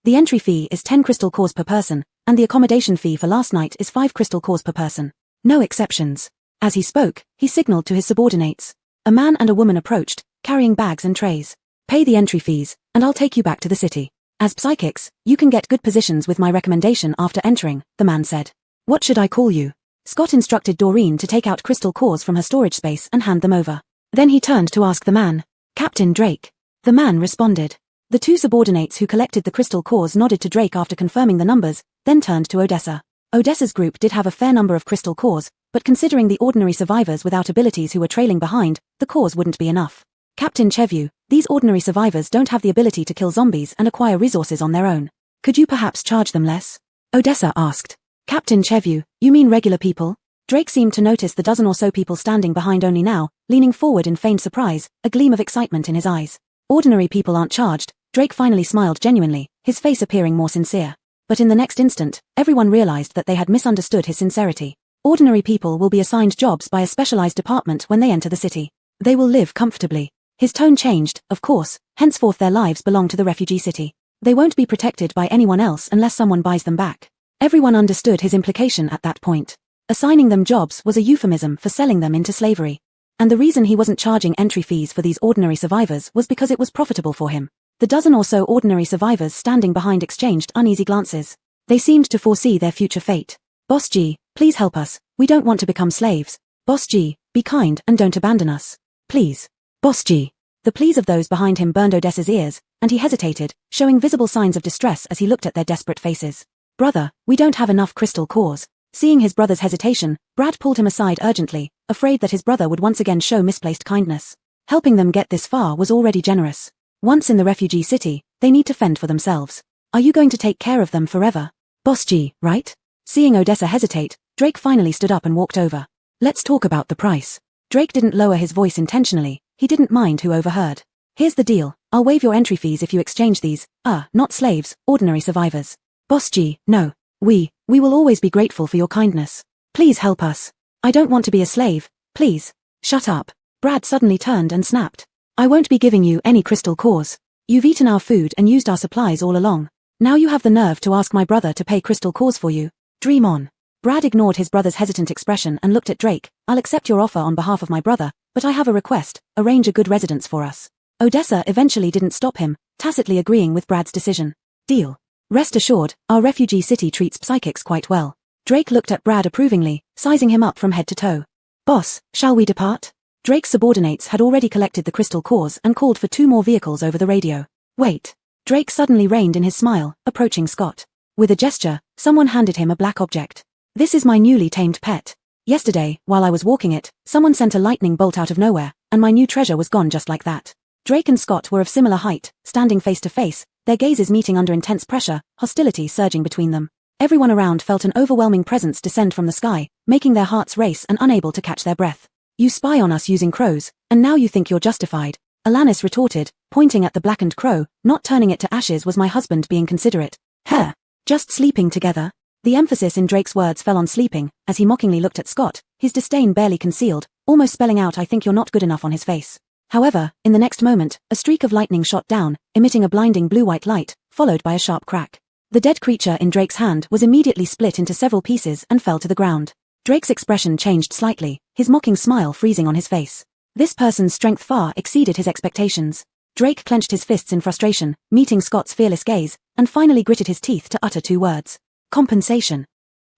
The entry fee is 10 crystal cores per person, and the accommodation fee for last night is 5 crystal cores per person. No exceptions." As he spoke, he signaled to his subordinates. A man and a woman approached, carrying bags and trays. "Pay the entry fees, and I'll take you back to the city. As psychics, you can get good positions with my recommendation after entering," the man said. "What should I call you?" Scott instructed Doreen to take out crystal cores from her storage space and hand them over. Then he turned to ask the man, "Captain Drake." the man responded. The two subordinates who collected the crystal cores nodded to Drake after confirming the numbers, then turned to Odessa. Odessa's group did have a fair number of crystal cores, but considering the ordinary survivors without abilities who were trailing behind, the cores wouldn't be enough. Captain Chevu, these ordinary survivors don't have the ability to kill zombies and acquire resources on their own. Could you perhaps charge them less? Odessa asked. Captain Chevu, you mean regular people? Drake seemed to notice the dozen or so people standing behind only now, leaning forward in feigned surprise, a gleam of excitement in his eyes. Ordinary people aren't charged. Drake finally smiled genuinely, his face appearing more sincere. But in the next instant, everyone realized that they had misunderstood his sincerity. Ordinary people will be assigned jobs by a specialized department when they enter the city. They will live comfortably. His tone changed, of course, henceforth their lives belong to the refugee city. They won't be protected by anyone else unless someone buys them back. Everyone understood his implication at that point. Assigning them jobs was a euphemism for selling them into slavery. And the reason he wasn't charging entry fees for these ordinary survivors was because it was profitable for him. The dozen or so ordinary survivors standing behind exchanged uneasy glances. They seemed to foresee their future fate. Boss G, please help us, we don't want to become slaves. Boss G, be kind and don't abandon us. Please. Boss G. The pleas of those behind him burned Odessa's ears, and he hesitated, showing visible signs of distress as he looked at their desperate faces. Brother, we don't have enough crystal cores. Seeing his brother's hesitation, Brad pulled him aside urgently, afraid that his brother would once again show misplaced kindness. Helping them get this far was already generous. Once in the refugee city, they need to fend for themselves. Are you going to take care of them forever? Boss G, right? Seeing Odessa hesitate, Drake finally stood up and walked over. Let's talk about the price. Drake didn't lower his voice intentionally, he didn't mind who overheard. Here's the deal, I'll waive your entry fees if you exchange these, not slaves, ordinary survivors. Boss G, no. We will always be grateful for your kindness. Please help us. I don't want to be a slave, please. Shut up. Brad suddenly turned and snapped. I won't be giving you any crystal cores. You've eaten our food and used our supplies all along. Now you have the nerve to ask my brother to pay crystal cores for you. Dream on. Brad ignored his brother's hesitant expression and looked at Drake. I'll accept your offer on behalf of my brother, but I have a request, arrange a good residence for us. Odessa eventually didn't stop him, tacitly agreeing with Brad's decision. Deal. Rest assured, our refugee city treats psychics quite well. Drake looked at Brad approvingly, sizing him up from head to toe. Boss, shall we depart? Drake's subordinates had already collected the crystal cores and called for 2 more vehicles over the radio. Wait. Drake suddenly reined in his smile, approaching Scott. With a gesture, someone handed him a black object. This is my newly tamed pet. Yesterday, while I was walking it, someone sent a lightning bolt out of nowhere, and my new treasure was gone just like that. Drake and Scott were of similar height, standing face to face, their gazes meeting under intense pressure, hostility surging between them. Everyone around felt an overwhelming presence descend from the sky, making their hearts race and unable to catch their breath. You spy on us using crows, and now you think you're justified. Alanis retorted, pointing at the blackened crow. Not turning it to ashes was my husband being considerate. Huh. Just sleeping together? The emphasis in Drake's words fell on sleeping, as he mockingly looked at Scott, his disdain barely concealed, almost spelling out I think you're not good enough on his face. However, in the next moment, a streak of lightning shot down, emitting a blinding blue-white light, followed by a sharp crack. The dead creature in Drake's hand was immediately split into several pieces and fell to the ground. Drake's expression changed slightly, his mocking smile freezing on his face. This person's strength far exceeded his expectations. Drake clenched his fists in frustration, meeting Scott's fearless gaze, and finally gritted his teeth to utter 2 words. Compensation.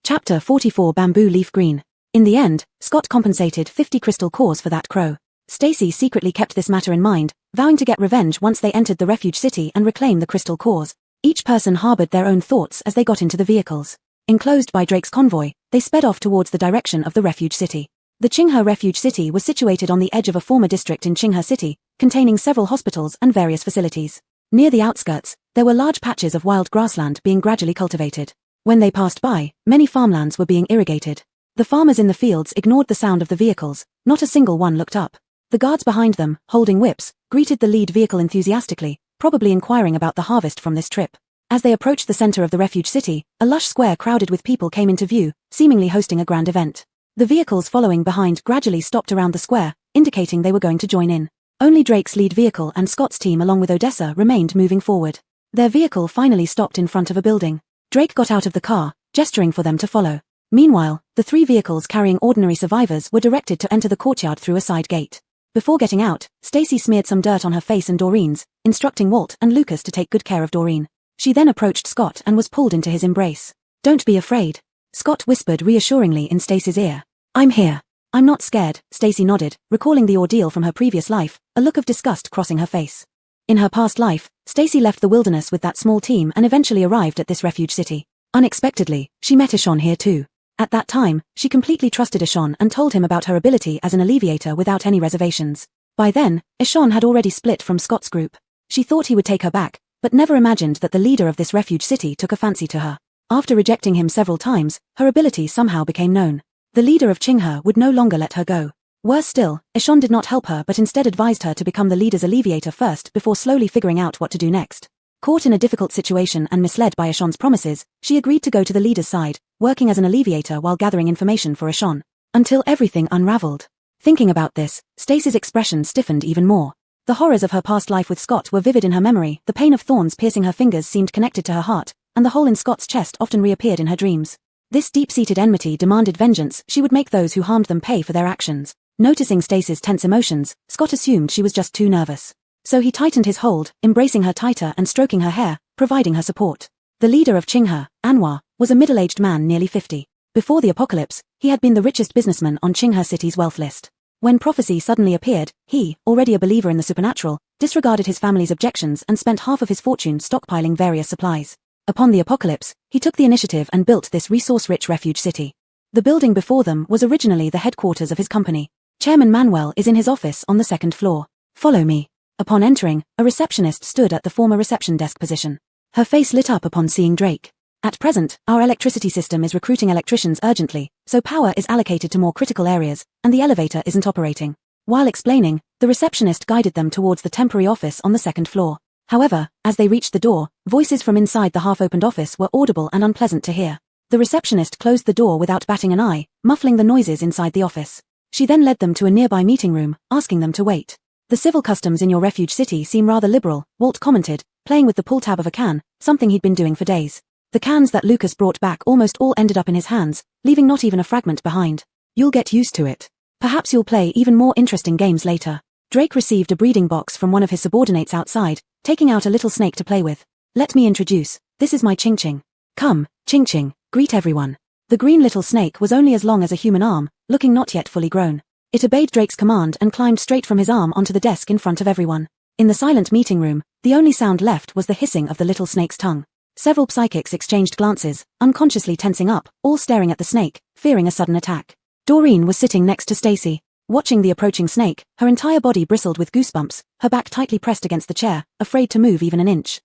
Chapter 44 Bamboo Leaf Green. In the end, Scott compensated 50 crystal cores for that crow. Stacy secretly kept this matter in mind, vowing to get revenge once they entered the refuge city and reclaim the crystal cores. Each person harbored their own thoughts as they got into the vehicles. Enclosed by Drake's convoy, they sped off towards the direction of the refuge city. The Qinghe Refuge City was situated on the edge of a former district in Qinghe City, containing several hospitals and various facilities. Near the outskirts, there were large patches of wild grassland being gradually cultivated. When they passed by, many farmlands were being irrigated. The farmers in the fields ignored the sound of the vehicles, not a single one looked up. The guards behind them, holding whips, greeted the lead vehicle enthusiastically, probably inquiring about the harvest from this trip. As they approached the center of the refuge city, a lush square crowded with people came into view, seemingly hosting a grand event. The vehicles following behind gradually stopped around the square, indicating they were going to join in. Only Drake's lead vehicle and Scott's team along with Odessa remained moving forward. Their vehicle finally stopped in front of a building. Drake got out of the car, gesturing for them to follow. Meanwhile, the 3 vehicles carrying ordinary survivors were directed to enter the courtyard through a side gate. Before getting out, Stacy smeared some dirt on her face and Doreen's, instructing Walt and Lucas to take good care of Doreen. She then approached Scott and was pulled into his embrace. Don't be afraid. Scott whispered reassuringly in Stacy's ear. I'm here. I'm not scared, Stacy nodded, recalling the ordeal from her previous life, a look of disgust crossing her face. In her past life, Stacy left the wilderness with that small team and eventually arrived at this refuge city. Unexpectedly, she met Ishon here too. At that time, she completely trusted Ishon and told him about her ability as an alleviator without any reservations. By then, Ishon had already split from Scott's group. She thought he would take her back, but never imagined that the leader of this refuge city took a fancy to her. After rejecting him several times, her ability somehow became known. The leader of Qinghe would no longer let her go. Worse still, Ishon did not help her but instead advised her to become the leader's alleviator first before slowly figuring out what to do next. Caught in a difficult situation and misled by Ishon's promises, she agreed to go to the leader's side, working as an alleviator while gathering information for Ishon. Until everything unraveled. Thinking about this, Stacy's expression stiffened even more. The horrors of her past life with Scott were vivid in her memory, the pain of thorns piercing her fingers seemed connected to her heart, and the hole in Scott's chest often reappeared in her dreams. This deep-seated enmity demanded vengeance. She would make those who harmed them pay for their actions. Noticing Stacy's tense emotions, Scott assumed she was just too nervous. So he tightened his hold, embracing her tighter and stroking her hair, providing her support. The leader of Qinghe, Anwar, was a middle-aged man nearly 50. Before the apocalypse, he had been the richest businessman on Qinghe City's wealth list. When prophecy suddenly appeared, he, already a believer in the supernatural, disregarded his family's objections and spent half of his fortune stockpiling various supplies. Upon the apocalypse, he took the initiative and built this resource-rich refuge city. The building before them was originally the headquarters of his company. Chairman Manuel is in his office on the second floor. Follow me. Upon entering, a receptionist stood at the former reception desk position. Her face lit up upon seeing Drake. At present, our electricity system is recruiting electricians urgently, so power is allocated to more critical areas, and the elevator isn't operating. While explaining, the receptionist guided them towards the temporary office on the second floor. However, as they reached the door, voices from inside the half-opened office were audible and unpleasant to hear. The receptionist closed the door without batting an eye, muffling the noises inside the office. She then led them to a nearby meeting room, asking them to wait. The civil customs in your refuge city seem rather liberal, Walt commented, playing with the pull tab of a can, something he'd been doing for days. The cans that Lucas brought back almost all ended up in his hands, leaving not even a fragment behind. You'll get used to it. Perhaps you'll play even more interesting games later. Drake received a breeding box from one of his subordinates outside, taking out a little snake to play with. Let me introduce, this is my Ching Ching. Come, Ching Ching, greet everyone. The green little snake was only as long as a human arm, looking not yet fully grown. It obeyed Drake's command and climbed straight from his arm onto the desk in front of everyone. In the silent meeting room, the only sound left was the hissing of the little snake's tongue. Several psychics exchanged glances, unconsciously tensing up, all staring at the snake, fearing a sudden attack. Doreen was sitting next to Stacy. Watching the approaching snake, her entire body bristled with goosebumps, her back tightly pressed against the chair, afraid to move even an inch.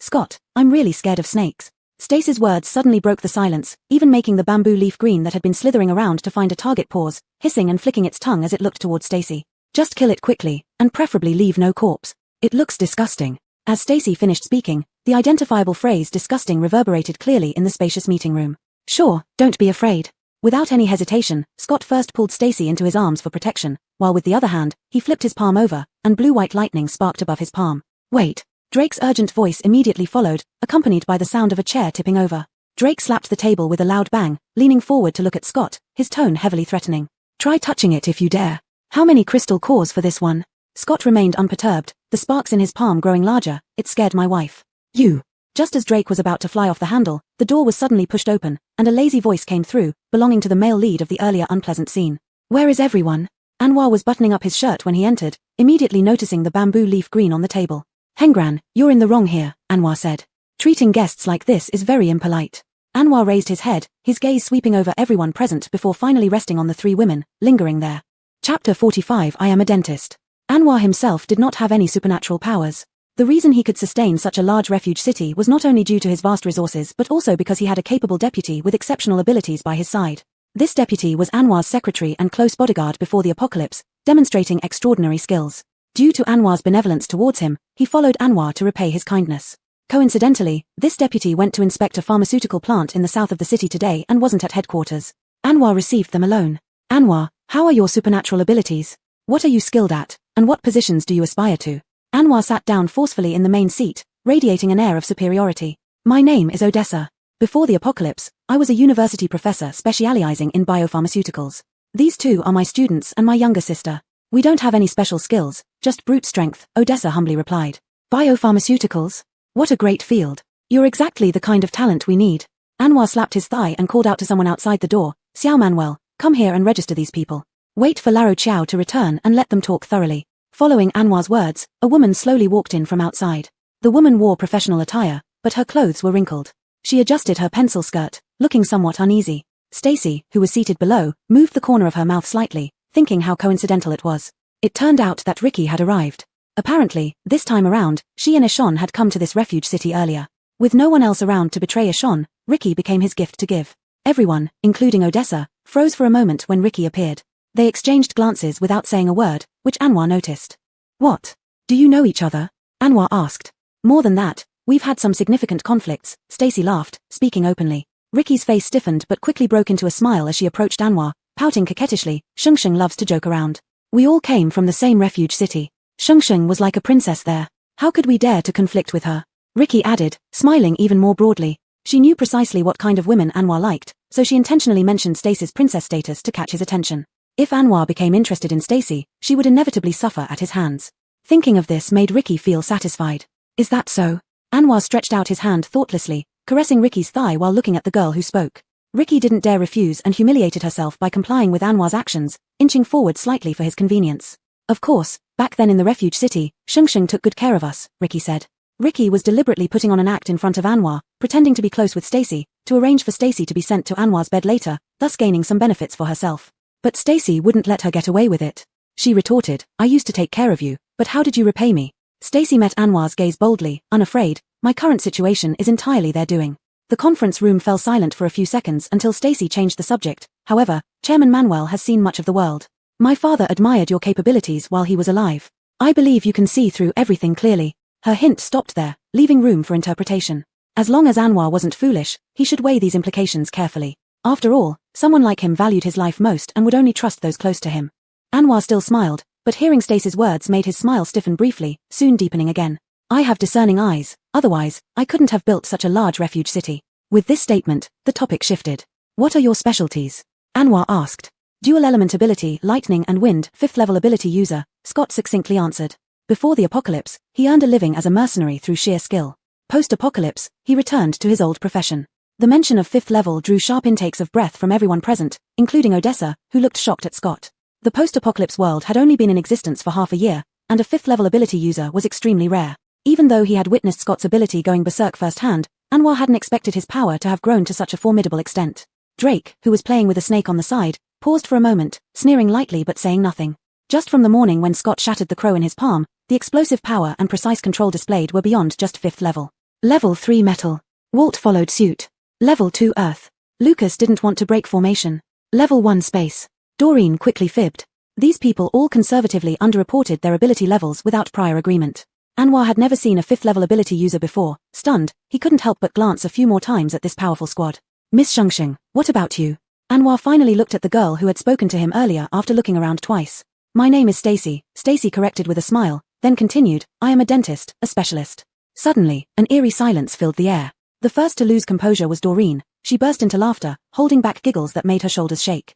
Scott, I'm really scared of snakes. Stacy's words suddenly broke the silence, even making the bamboo leaf green that had been slithering around to find a target pause, hissing and flicking its tongue as it looked towards Stacy. Just kill it quickly, and preferably leave no corpse. It looks disgusting. As Stacy finished speaking, the identifiable phrase disgusting reverberated clearly in the spacious meeting room. Sure, don't be afraid. Without any hesitation, Scott first pulled Stacy into his arms for protection, while with the other hand, he flipped his palm over, and blue-white lightning sparked above his palm. Wait. Drake's urgent voice immediately followed, accompanied by the sound of a chair tipping over. Drake slapped the table with a loud bang, leaning forward to look at Scott, his tone heavily threatening. Try touching it if you dare. How many crystal cores for this one? Scott remained unperturbed, the sparks in his palm growing larger. It scared my wife. You. Just as Drake was about to fly off the handle, the door was suddenly pushed open, and a lazy voice came through, belonging to the male lead of the earlier unpleasant scene. Where is everyone? Anwar was buttoning up his shirt when he entered, immediately noticing the bamboo leaf green on the table. Hengran, you're in the wrong here, Anwar said. Treating guests like this is very impolite. Anwar raised his head, his gaze sweeping over everyone present before finally resting on the three women, lingering there. Chapter 45 I am a dentist. Anwar himself did not have any supernatural powers. The reason he could sustain such a large refuge city was not only due to his vast resources but also because he had a capable deputy with exceptional abilities by his side. This deputy was Anwar's secretary and close bodyguard before the apocalypse, demonstrating extraordinary skills. Due to Anwar's benevolence towards him, he followed Anwar to repay his kindness. Coincidentally, this deputy went to inspect a pharmaceutical plant in the south of the city today and wasn't at headquarters. Anwar received them alone. Anwar, how are your supernatural abilities? What are you skilled at, and what positions do you aspire to? Anwar sat down forcefully in the main seat, radiating an air of superiority. My name is Odessa. Before the apocalypse, I was a university professor specializing in biopharmaceuticals. These two are my students and my younger sister. We don't have any special skills, just brute strength, Odessa humbly replied. Biopharmaceuticals? What a great field. You're exactly the kind of talent we need. Anwar slapped his thigh and called out to someone outside the door, Xiao Manuel, come here and register these people. Wait for Laro Chiao to return and let them talk thoroughly. Following Anwar's words, a woman slowly walked in from outside. The woman wore professional attire, but her clothes were wrinkled. She adjusted her pencil skirt, looking somewhat uneasy. Stacy, who was seated below, moved the corner of her mouth slightly, thinking how coincidental it was. It turned out that Ricky had arrived. Apparently, this time around, she and Ishon had come to this refuge city earlier. With no one else around to betray Ishon, Ricky became his gift to give. Everyone, including Odessa, froze for a moment when Ricky appeared. They exchanged glances without saying a word, which Anwar noticed. What? Do you know each other? Anwar asked. More than that, we've had some significant conflicts, Stacy laughed, speaking openly. Ricky's face stiffened but quickly broke into a smile as she approached Anwar, pouting coquettishly. Shengsheng loves to joke around. We all came from the same refuge city. Shengsheng was like a princess there. How could we dare to conflict with her? Ricky added, smiling even more broadly. She knew precisely what kind of women Anwar liked, so she intentionally mentioned Stacy's princess status to catch his attention. If Anwar became interested in Stacy, she would inevitably suffer at his hands. Thinking of this made Ricky feel satisfied. Is that so? Anwar stretched out his hand thoughtlessly, caressing Ricky's thigh while looking at the girl who spoke. Ricky didn't dare refuse and humiliated herself by complying with Anwar's actions, inching forward slightly for his convenience. Of course, back then in the refuge city, Shengsheng took good care of us, Ricky said. Ricky was deliberately putting on an act in front of Anwar, pretending to be close with Stacy, to arrange for Stacy to be sent to Anwar's bed later, thus gaining some benefits for herself. But Stacy wouldn't let her get away with it. She retorted, I used to take care of you, but how did you repay me? Stacy met Anwar's gaze boldly, unafraid. My current situation is entirely their doing. The conference room fell silent for a few seconds until Stacy changed the subject. However, Chairman Manuel has seen much of the world. My father admired your capabilities while he was alive. I believe you can see through everything clearly. Her hint stopped there, leaving room for interpretation. As long as Anwar wasn't foolish, he should weigh these implications carefully. After all, someone like him valued his life most and would only trust those close to him. Anwar still smiled, but hearing Stacy's words made his smile stiffen briefly, soon deepening again. I have discerning eyes, otherwise, I couldn't have built such a large refuge city. With this statement, the topic shifted. What are your specialties? Anwar asked. Dual element ability, lightning and wind, 5th level ability user, Scott succinctly answered. Before the apocalypse, he earned a living as a mercenary through sheer skill. Post-apocalypse, he returned to his old profession. The mention of 5th level drew sharp intakes of breath from everyone present, including Odessa, who looked shocked at Scott. The post-apocalypse world had only been in existence for half a year, and a 5th level ability user was extremely rare. Even though he had witnessed Scott's ability going berserk firsthand, Anwar hadn't expected his power to have grown to such a formidable extent. Drake, who was playing with a snake on the side, paused for a moment, sneering lightly but saying nothing. Just from the morning when Scott shattered the crow in his palm, the explosive power and precise control displayed were beyond just 5th level. Level 3 metal. Walt followed suit. Level 2 earth. Lucas didn't want to break formation. Level 1 space. Doreen quickly fibbed. These people all conservatively underreported their ability levels without prior agreement. Anwar had never seen a 5th level ability user before. Stunned, he couldn't help but glance a few more times at this powerful squad. Miss Shengsheng, what about you? Anwar finally looked at the girl who had spoken to him earlier after looking around twice. My name is Stacy, Stacy corrected with a smile, then continued, I am a dentist, a specialist. Suddenly, an eerie silence filled the air. The first to lose composure was Doreen. She burst into laughter, holding back giggles that made her shoulders shake.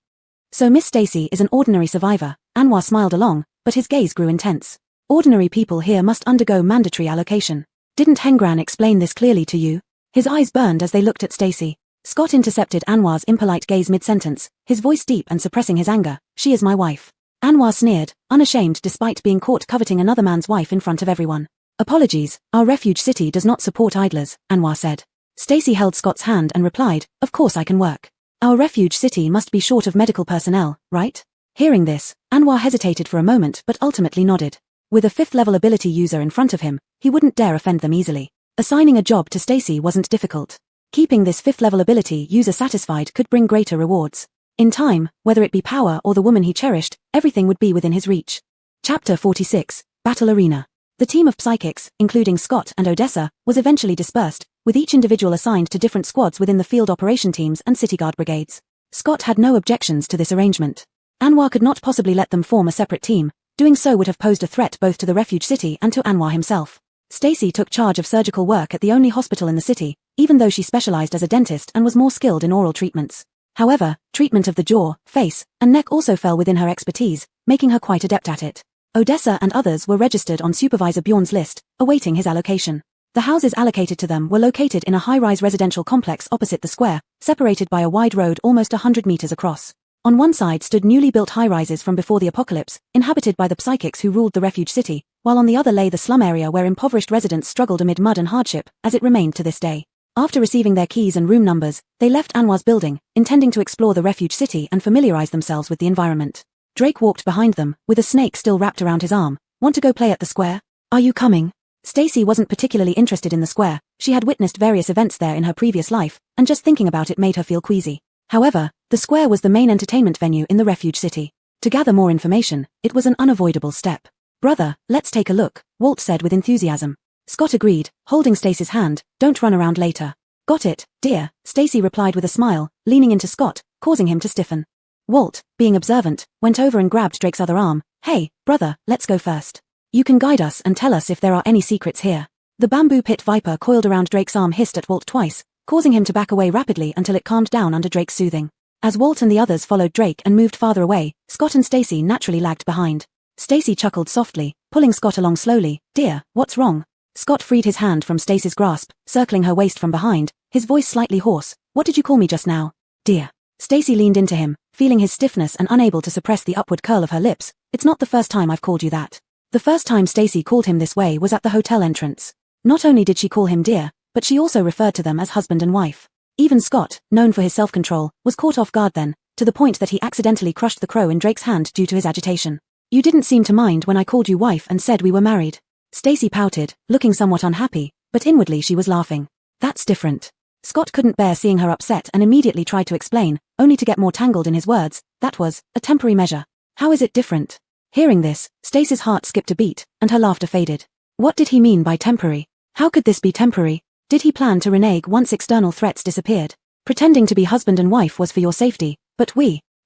So Miss Stacy is an ordinary survivor. Anwar smiled along, but his gaze grew intense. Ordinary people here must undergo mandatory allocation. Didn't Hengran explain this clearly to you? His eyes burned as they looked at Stacy. Scott intercepted Anwar's impolite gaze mid-sentence, his voice deep and suppressing his anger. She is my wife. Anwar sneered, unashamed despite being caught coveting another man's wife in front of everyone. Apologies, our refuge city does not support idlers, Anwar said. Stacy held Scott's hand and replied, of course I can work. Our refuge city must be short of medical personnel, right? Hearing this, Anwar hesitated for a moment but ultimately nodded. With a 5th level ability user in front of him, he wouldn't dare offend them easily. Assigning a job to Stacy wasn't difficult. Keeping this 5th level ability user satisfied could bring greater rewards. In time, whether it be power or the woman he cherished, everything would be within his reach. Chapter 46, Battle Arena. The team of psychics, including Scott and Odessa, was eventually dispersed, with each individual assigned to different squads within the field operation teams and city guard brigades. Scott had no objections to this arrangement. Anwar could not possibly let them form a separate team. Doing so would have posed a threat both to the refuge city and to Anwar himself. Stacy took charge of surgical work at the only hospital in the city, even though she specialized as a dentist and was more skilled in oral treatments. However, treatment of the jaw, face, and neck also fell within her expertise, making her quite adept at it. Odessa and others were registered on Supervisor Bjorn's list, awaiting his allocation. The houses allocated to them were located in a high-rise residential complex opposite the square, separated by a wide road almost 100 meters across. On one side stood newly built high-rises from before the apocalypse, inhabited by the psychics who ruled the refuge city, while on the other lay the slum area where impoverished residents struggled amid mud and hardship, as it remained to this day. After receiving their keys and room numbers, they left Anwar's building, intending to explore the refuge city and familiarize themselves with the environment. Drake walked behind them, with a snake still wrapped around his arm. Want to go play at the square? Are you coming? Stacy wasn't particularly interested in the square. She had witnessed various events there in her previous life, and just thinking about it made her feel queasy. However, the square was the main entertainment venue in the refuge city. To gather more information, it was an unavoidable step. Brother, let's take a look, Walt said with enthusiasm. Scott agreed, holding Stacy's hand. Don't run around later. Got it, dear, Stacy replied with a smile, leaning into Scott, causing him to stiffen. Walt, being observant, went over and grabbed Drake's other arm. Hey, brother, let's go first. You can guide us and tell us if there are any secrets here. The bamboo pit viper coiled around Drake's arm hissed at Walt twice, causing him to back away rapidly until it calmed down under Drake's soothing. As Walt and the others followed Drake and moved farther away, Scott and Stacy naturally lagged behind. Stacy chuckled softly, pulling Scott along slowly. Dear, what's wrong? Scott freed his hand from Stacy's grasp, circling her waist from behind, his voice slightly hoarse. What did you call me just now? Dear. Stacy leaned into him, feeling his stiffness and unable to suppress the upward curl of her lips. It's not the first time I've called you that. The first time Stacy called him this way was at the hotel entrance. Not only did she call him dear, but she also referred to them as husband and wife. Even Scott, known for his self-control, was caught off guard then, to the point that he accidentally crushed the crow in Drake's hand due to his agitation. You didn't seem to mind when I called you wife and said we were married. Stacy pouted, looking somewhat unhappy, but inwardly she was laughing. That's different. Scott couldn't bear seeing her upset and immediately tried to explain, only to get more tangled in his words. That was a temporary measure. How is it different? Hearing this, Stacy's heart skipped a beat, and her laughter faded. What did he mean by temporary? How could this be temporary? Did he plan to renege once external threats disappeared? Pretending to be husband and wife was for your safety, but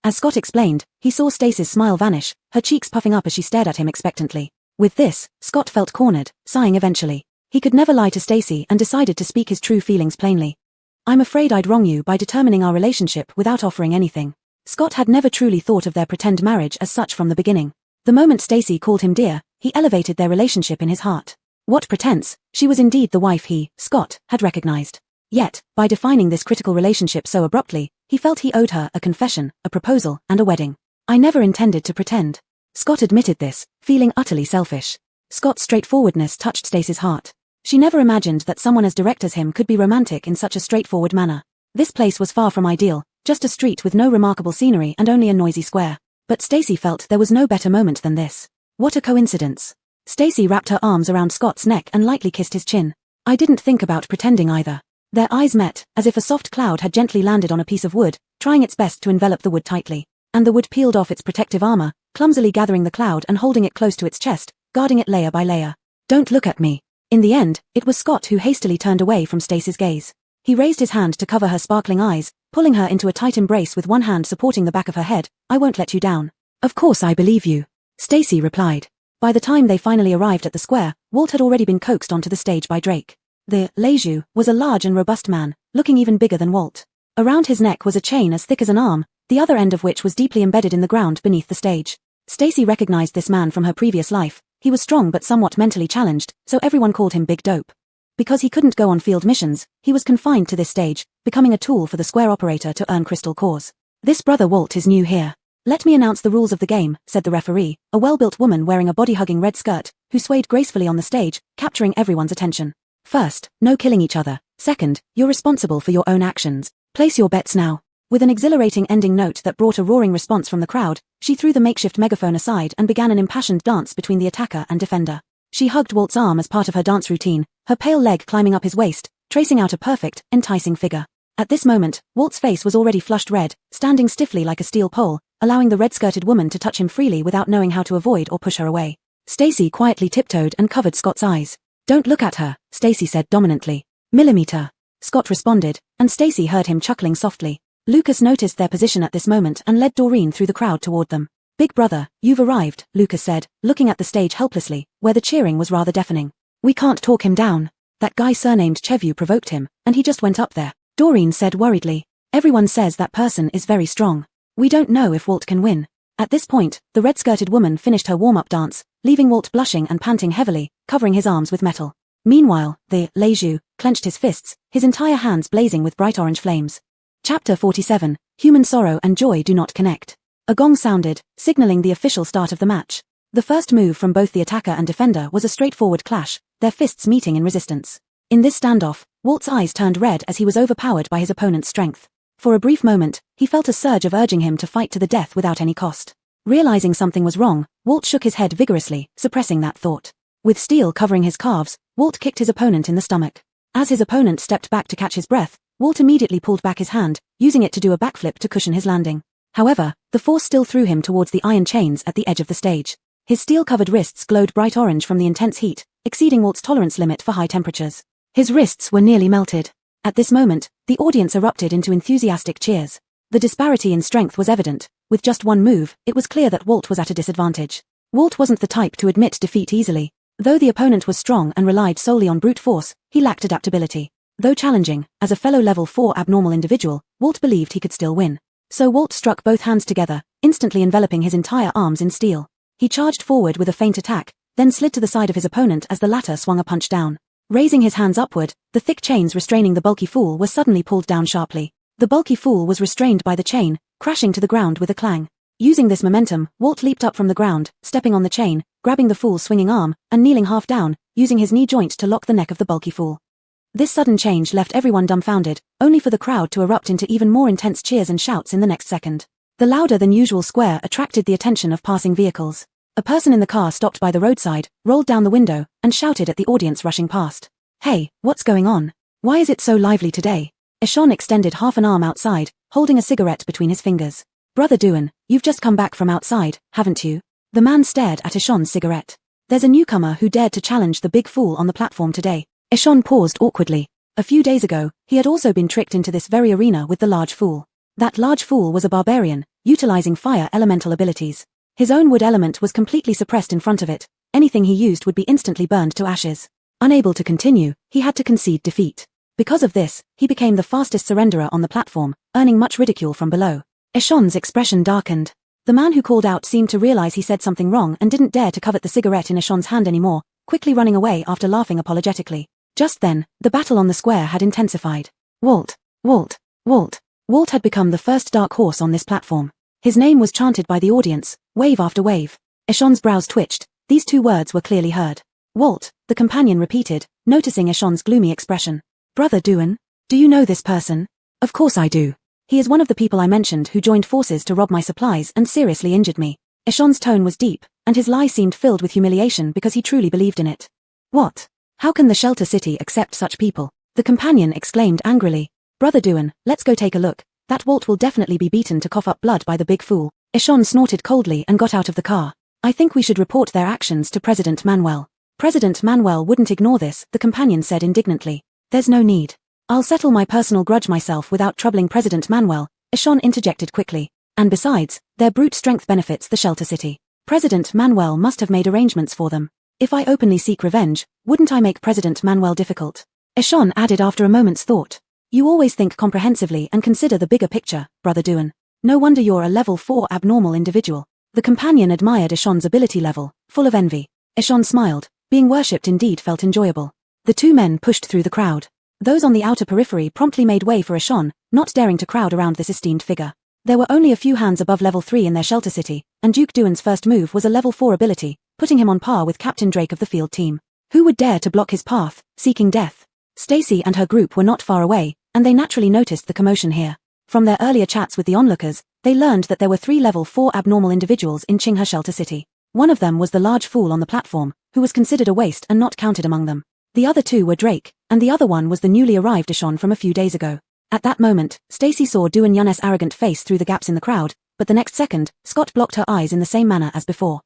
as Scott explained, he saw Stacy's smile vanish, her cheeks puffing up as she stared at him expectantly. With this, Scott felt cornered, sighing eventually. He could never lie to Stacy and decided to speak his true feelings plainly. I'm afraid I'd wrong you by determining our relationship without offering anything. Scott had never truly thought of their pretend marriage as such from the beginning. The moment Stacy called him dear, he elevated their relationship in his heart. What pretense? She was indeed the wife he, Scott, had recognized. Yet, by defining this critical relationship so abruptly, he felt he owed her a confession, a proposal, and a wedding. I never intended to pretend. Scott admitted this, feeling utterly selfish. Scott's straightforwardness touched Stacy's heart. She never imagined that someone as direct as him could be romantic in such a straightforward manner. This place was far from ideal, just a street with no remarkable scenery and only a noisy square. But Stacy felt there was no better moment than this. What a coincidence. Stacy wrapped her arms around Scott's neck and lightly kissed his chin. I didn't think about pretending either. Their eyes met, as if a soft cloud had gently landed on a piece of wood, trying its best to envelop the wood tightly. And the wood peeled off its protective armor, clumsily gathering the cloud and holding it close to its chest, guarding it layer by layer. Don't look at me. In the end, it was Scott who hastily turned away from Stacy's gaze. He raised his hand to cover her sparkling eyes, pulling her into a tight embrace with one hand supporting the back of her head. I won't let you down. Of course I believe you, Stacy replied. By the time they finally arrived at the square, Walt had already been coaxed onto the stage by Drake. The Leju was a large and robust man, looking even bigger than Walt. Around his neck was a chain as thick as an arm, the other end of which was deeply embedded in the ground beneath the stage. Stacy recognized this man from her previous life. He was strong but somewhat mentally challenged, so everyone called him Big Dope. Because he couldn't go on field missions, he was confined to this stage, becoming a tool for the square operator to earn crystal cores. This brother Walt is new here. Let me announce the rules of the game, said the referee, a well-built woman wearing a body-hugging red skirt, who swayed gracefully on the stage, capturing everyone's attention. First, no killing each other. Second, you're responsible for your own actions. Place your bets now. With an exhilarating ending note that brought a roaring response from the crowd, she threw the makeshift megaphone aside and began an impassioned dance between the attacker and defender. She hugged Walt's arm as part of her dance routine, her pale leg climbing up his waist, tracing out a perfect, enticing figure. At this moment, Walt's face was already flushed red, standing stiffly like a steel pole, allowing the red-skirted woman to touch him freely without knowing how to avoid or push her away. Stacy quietly tiptoed and covered Scott's eyes. Don't look at her, Stacy said dominantly. Millimeter. Scott responded, and Stacy heard him chuckling softly. Lucas noticed their position at this moment and led Doreen through the crowd toward them. Big brother, you've arrived, Lucas said, looking at the stage helplessly, where the cheering was rather deafening. We can't talk him down. That guy surnamed Chevu provoked him, and he just went up there. Doreen said worriedly. Everyone says that person is very strong. We don't know if Walt can win. At this point, the red-skirted woman finished her warm-up dance, leaving Walt blushing and panting heavily, covering his arms with metal. Meanwhile, the Leju clenched his fists, his entire hands blazing with bright orange flames. Chapter 47, Human sorrow and joy do not connect. A gong sounded, signaling the official start of the match. The first move from both the attacker and defender was a straightforward clash, their fists meeting in resistance. In this standoff, Walt's eyes turned red as he was overpowered by his opponent's strength. For a brief moment, he felt a surge of urging him to fight to the death without any cost. Realizing something was wrong, Walt shook his head vigorously, suppressing that thought. With steel covering his calves, Walt kicked his opponent in the stomach. As his opponent stepped back to catch his breath, Walt immediately pulled back his hand, using it to do a backflip to cushion his landing. However, the force still threw him towards the iron chains at the edge of the stage. His steel-covered wrists glowed bright orange from the intense heat, exceeding Walt's tolerance limit for high temperatures. His wrists were nearly melted. At this moment, the audience erupted into enthusiastic cheers. The disparity in strength was evident. With just one move, it was clear that Walt was at a disadvantage. Walt wasn't the type to admit defeat easily. Though the opponent was strong and relied solely on brute force, he lacked adaptability. Though challenging, as a fellow level 4 abnormal individual, Walt believed he could still win. So Walt struck both hands together, instantly enveloping his entire arms in steel. He charged forward with a feint attack, then slid to the side of his opponent as the latter swung a punch down. Raising his hands upward, the thick chains restraining the bulky fool were suddenly pulled down sharply. The bulky fool was restrained by the chain, crashing to the ground with a clang. Using this momentum, Walt leaped up from the ground, stepping on the chain, grabbing the fool's swinging arm, and kneeling half down, using his knee joint to lock the neck of the bulky fool. This sudden change left everyone dumbfounded, only for the crowd to erupt into even more intense cheers and shouts in the next second. The louder-than-usual square attracted the attention of passing vehicles. A person in the car stopped by the roadside, rolled down the window, and shouted at the audience rushing past. "Hey, what's going on? Why is it so lively today?" Eshon extended half an arm outside, holding a cigarette between his fingers. "Brother Duan, you've just come back from outside, haven't you?" The man stared at Eshon's cigarette. "There's a newcomer who dared to challenge the big fool on the platform today." Eshon paused awkwardly. A few days ago, he had also been tricked into this very arena with the large fool. That large fool was a barbarian, utilizing fire elemental abilities. His own wood element was completely suppressed in front of it. Anything he used would be instantly burned to ashes. Unable to continue, he had to concede defeat. Because of this, he became the fastest surrenderer on the platform, earning much ridicule from below. Eshon's expression darkened. The man who called out seemed to realize he said something wrong and didn't dare to covet the cigarette in Eshon's hand anymore, quickly running away after laughing apologetically. Just then, the battle on the square had intensified. Walt had become the first dark horse on this platform. His name was chanted by the audience, wave after wave. Eshon's brows twitched. These two words were clearly heard. "Walt," the companion repeated, noticing Eshon's gloomy expression. "Brother Duan, do you know this person?" "Of course I do. He is one of the people I mentioned who joined forces to rob my supplies and seriously injured me." Eshon's tone was deep, and his lie seemed filled with humiliation because he truly believed in it. "What? How can the shelter city accept such people?" the companion exclaimed angrily. "Brother Duan, let's go take a look. That Walt will definitely be beaten to cough up blood by the big fool." Eshon snorted coldly and got out of the car. "I think we should report their actions to President Manuel." "President Manuel wouldn't ignore this," the companion said indignantly. "There's no need. I'll settle my personal grudge myself without troubling President Manuel," Eshon interjected quickly. "And besides, their brute strength benefits the shelter city. President Manuel must have made arrangements for them. If I openly seek revenge, wouldn't I make President Manuel difficult?" Eshon added after a moment's thought. "You always think comprehensively and consider the bigger picture, Brother Duan. No wonder you're a level 4 abnormal individual." The companion admired Eshon's ability level, full of envy. Eshon smiled. Being worshipped indeed felt enjoyable. The two men pushed through the crowd. Those on the outer periphery promptly made way for Eshon, not daring to crowd around this esteemed figure. There were only a few hands above level 3 in their shelter city, and Duke Duan's first move was a level 4 ability, putting him on par with Captain Drake of the field team. Who would dare to block his path, seeking death? Stacy and her group were not far away, and they naturally noticed the commotion here. From their earlier chats with the onlookers, they learned that there were 3 level 4 abnormal individuals in Qinghe shelter city. One of them was the large fool on the platform, who was considered a waste and not counted among them. The other 2 were Drake, and the other one was the newly arrived Eshon from a few days ago. At that moment, Stacy saw Duan Yun's arrogant face through the gaps in the crowd, but the next second, Scott blocked her eyes in the same manner as before.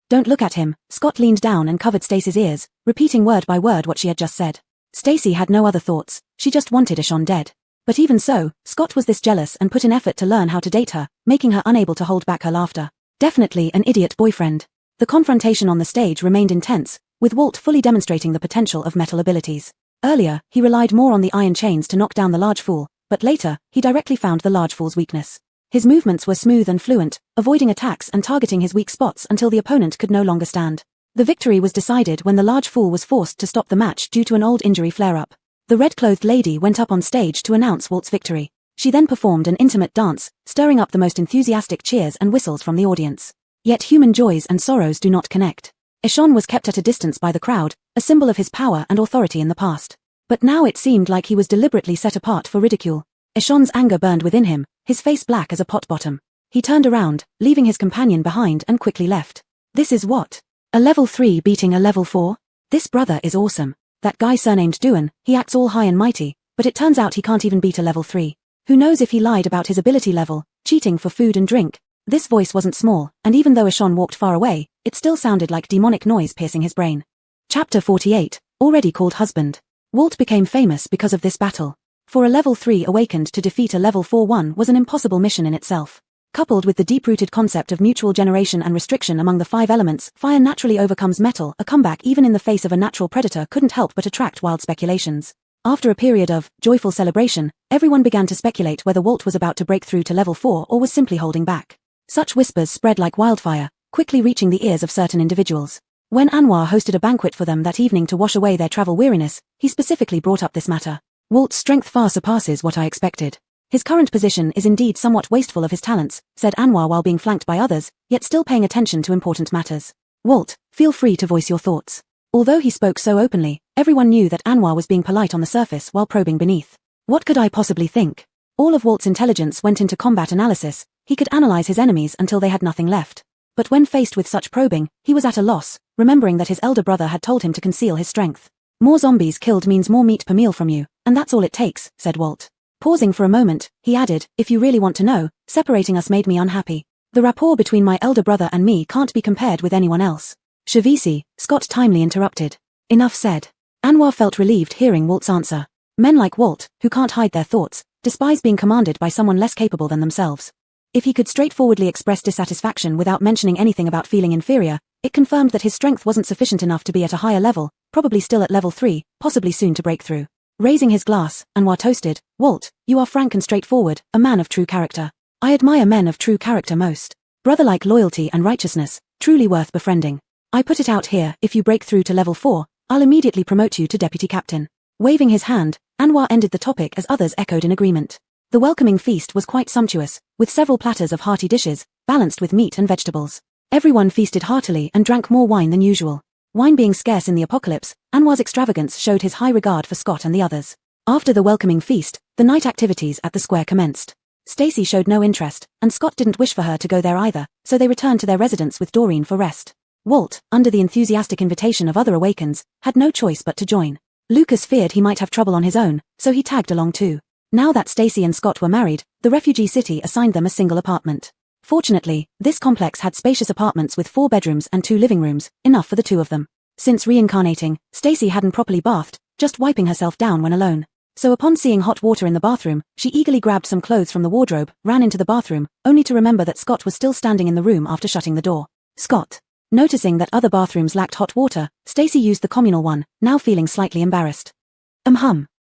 "Don't look at him." Scott leaned down and covered Stacy's ears, repeating word by word what she had just said. Stacy had no other thoughts, she just wanted Eshon dead. But even so, Scott was this jealous and put in effort to learn how to date her, making her unable to hold back her laughter. Definitely an idiot boyfriend. The confrontation on the stage remained intense, with Walt fully demonstrating the potential of metal abilities. Earlier, he relied more on the iron chains to knock down the large fool, but later, he directly found the large fool's weakness. His movements were smooth and fluent, avoiding attacks and targeting his weak spots until the opponent could no longer stand. The victory was decided when the large fool was forced to stop the match due to an old injury flare-up. The red-clothed lady went up on stage to announce Walt's victory. She then performed an intimate dance, stirring up the most enthusiastic cheers and whistles from the audience. Yet human joys and sorrows do not connect. Eshon was kept at a distance by the crowd, a symbol of his power and authority in the past. But now it seemed like he was deliberately set apart for ridicule. Eshon's anger burned within him, his face black as a pot bottom. He turned around, leaving his companion behind and quickly left. This is what? A level 3 beating a level 4? This brother is awesome. That guy surnamed Duan, he acts all high and mighty, but it turns out he can't even beat a level 3. Who knows if he lied about his ability level, cheating for food and drink. This voice wasn't small, and even though Eshon walked far away, it still sounded like demonic noise piercing his brain. Chapter 48, already called Husband. Walt became famous because of this battle. For a level 3 awakened to defeat a level 4-1 was an impossible mission in itself. Coupled with the deep-rooted concept of mutual generation and restriction among the 5 elements, fire naturally overcomes metal. A comeback even in the face of a natural predator couldn't help but attract wild speculations. After a period of joyful celebration, everyone began to speculate whether Walt was about to break through to level 4 or was simply holding back. Such whispers spread like wildfire, quickly reaching the ears of certain individuals. When Anwar hosted a banquet for them that evening to wash away their travel weariness, he specifically brought up this matter. Walt's strength far surpasses what I expected. His current position is indeed somewhat wasteful of his talents, said Anwar while being flanked by others, yet still paying attention to important matters. Walt, feel free to voice your thoughts. Although he spoke so openly, everyone knew that Anwar was being polite on the surface while probing beneath. What could I possibly think? All of Walt's intelligence went into combat analysis. He could analyze his enemies until they had nothing left. But when faced with such probing, he was at a loss, remembering that his elder brother had told him to conceal his strength. More zombies killed means more meat per meal from you, and that's all it takes, said Walt. Pausing for a moment, he added, if you really want to know, separating us made me unhappy. The rapport between my elder brother and me can't be compared with anyone else. Shavisi, Scott timely interrupted. Enough said. Anwar felt relieved hearing Walt's answer. Men like Walt, who can't hide their thoughts, despise being commanded by someone less capable than themselves. If he could straightforwardly express dissatisfaction without mentioning anything about feeling inferior, it confirmed that his strength wasn't sufficient enough to be at a higher level, probably still at level 3, possibly soon to break through. Raising his glass, Anwar toasted, Walt, you are frank and straightforward, a man of true character. I admire men of true character most. Brother-like loyalty and righteousness, truly worth befriending. I put it out here, if you break through to level 4, I'll immediately promote you to deputy captain. Waving his hand, Anwar ended the topic as others echoed in agreement. The welcoming feast was quite sumptuous, with several platters of hearty dishes, balanced with meat and vegetables. Everyone feasted heartily and drank more wine than usual. Wine being scarce in the apocalypse, Anwar's extravagance showed his high regard for Scott and the others. After the welcoming feast, the night activities at the square commenced. Stacy showed no interest, and Scott didn't wish for her to go there either, so they returned to their residence with Doreen for rest. Walt, under the enthusiastic invitation of other awakens, had no choice but to join. Lucas feared he might have trouble on his own, so he tagged along too. Now that Stacy and Scott were married, the refugee city assigned them a single apartment. Fortunately, this complex had spacious apartments with 4 bedrooms and 2 living rooms, enough for the 2 of them. Since reincarnating, Stacy hadn't properly bathed, just wiping herself down when alone. So upon seeing hot water in the bathroom, she eagerly grabbed some clothes from the wardrobe, ran into the bathroom, only to remember that Scott was still standing in the room after shutting the door. Scott. Noticing that other bathrooms lacked hot water, Stacy used the communal one, now feeling slightly embarrassed.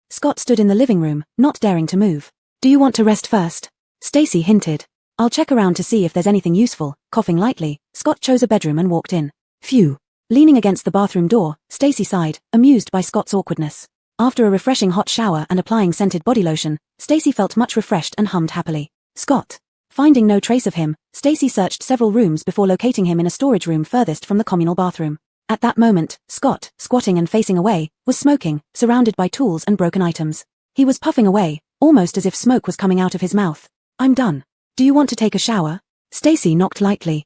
Scott stood in the living room, not daring to move. Do you want to rest first? Stacy hinted. I'll check around to see if there's anything useful. Coughing lightly, Scott chose a bedroom and walked in. Phew. Leaning against the bathroom door, Stacy sighed, amused by Scott's awkwardness. After a refreshing hot shower and applying scented body lotion, Stacy felt much refreshed and hummed happily. Scott. Finding no trace of him, Stacy searched several rooms before locating him in a storage room furthest from the communal bathroom. At that moment, Scott, squatting and facing away, was smoking, surrounded by tools and broken items. He was puffing away, almost as if smoke was coming out of his mouth. I'm done. Do you want to take a shower? Stacy knocked lightly.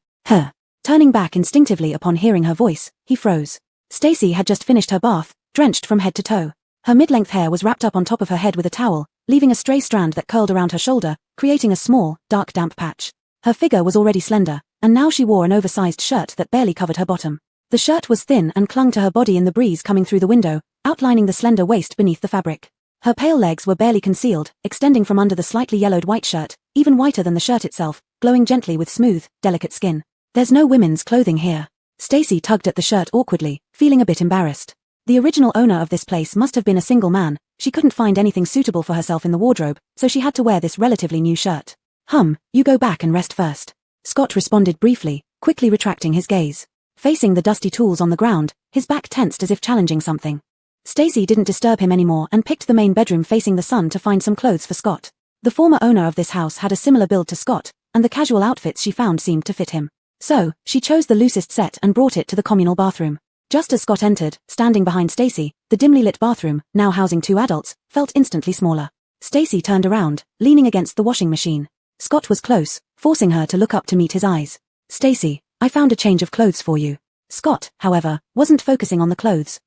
Turning back instinctively upon hearing her voice, he froze. Stacy had just finished her bath, drenched from head to toe. Her mid-length hair was wrapped up on top of her head with a towel, leaving a stray strand that curled around her shoulder, creating a small, dark damp patch. Her figure was already slender, and now she wore an oversized shirt that barely covered her bottom. The shirt was thin and clung to her body in the breeze coming through the window, outlining the slender waist beneath the fabric. Her pale legs were barely concealed, extending from under the slightly yellowed white shirt, even whiter than the shirt itself, glowing gently with smooth, delicate skin. There's no women's clothing here. Stacy tugged at the shirt awkwardly, feeling a bit embarrassed. The original owner of this place must have been a single man. She couldn't find anything suitable for herself in the wardrobe, so she had to wear this relatively new shirt. You go back and rest first. Scott responded briefly, quickly retracting his gaze. Facing the dusty tools on the ground, his back tensed as if challenging something. Stacy didn't disturb him anymore and picked the main bedroom facing the sun to find some clothes for Scott. The former owner of this house had a similar build to Scott, and the casual outfits she found seemed to fit him. So, she chose the loosest set and brought it to the communal bathroom. Just as Scott entered, standing behind Stacy, the dimly lit bathroom, now housing 2 adults, felt instantly smaller. Stacy turned around, leaning against the washing machine. Scott was close, forcing her to look up to meet his eyes. "Stacy, I found a change of clothes for you." Scott, however, wasn't focusing on the clothes.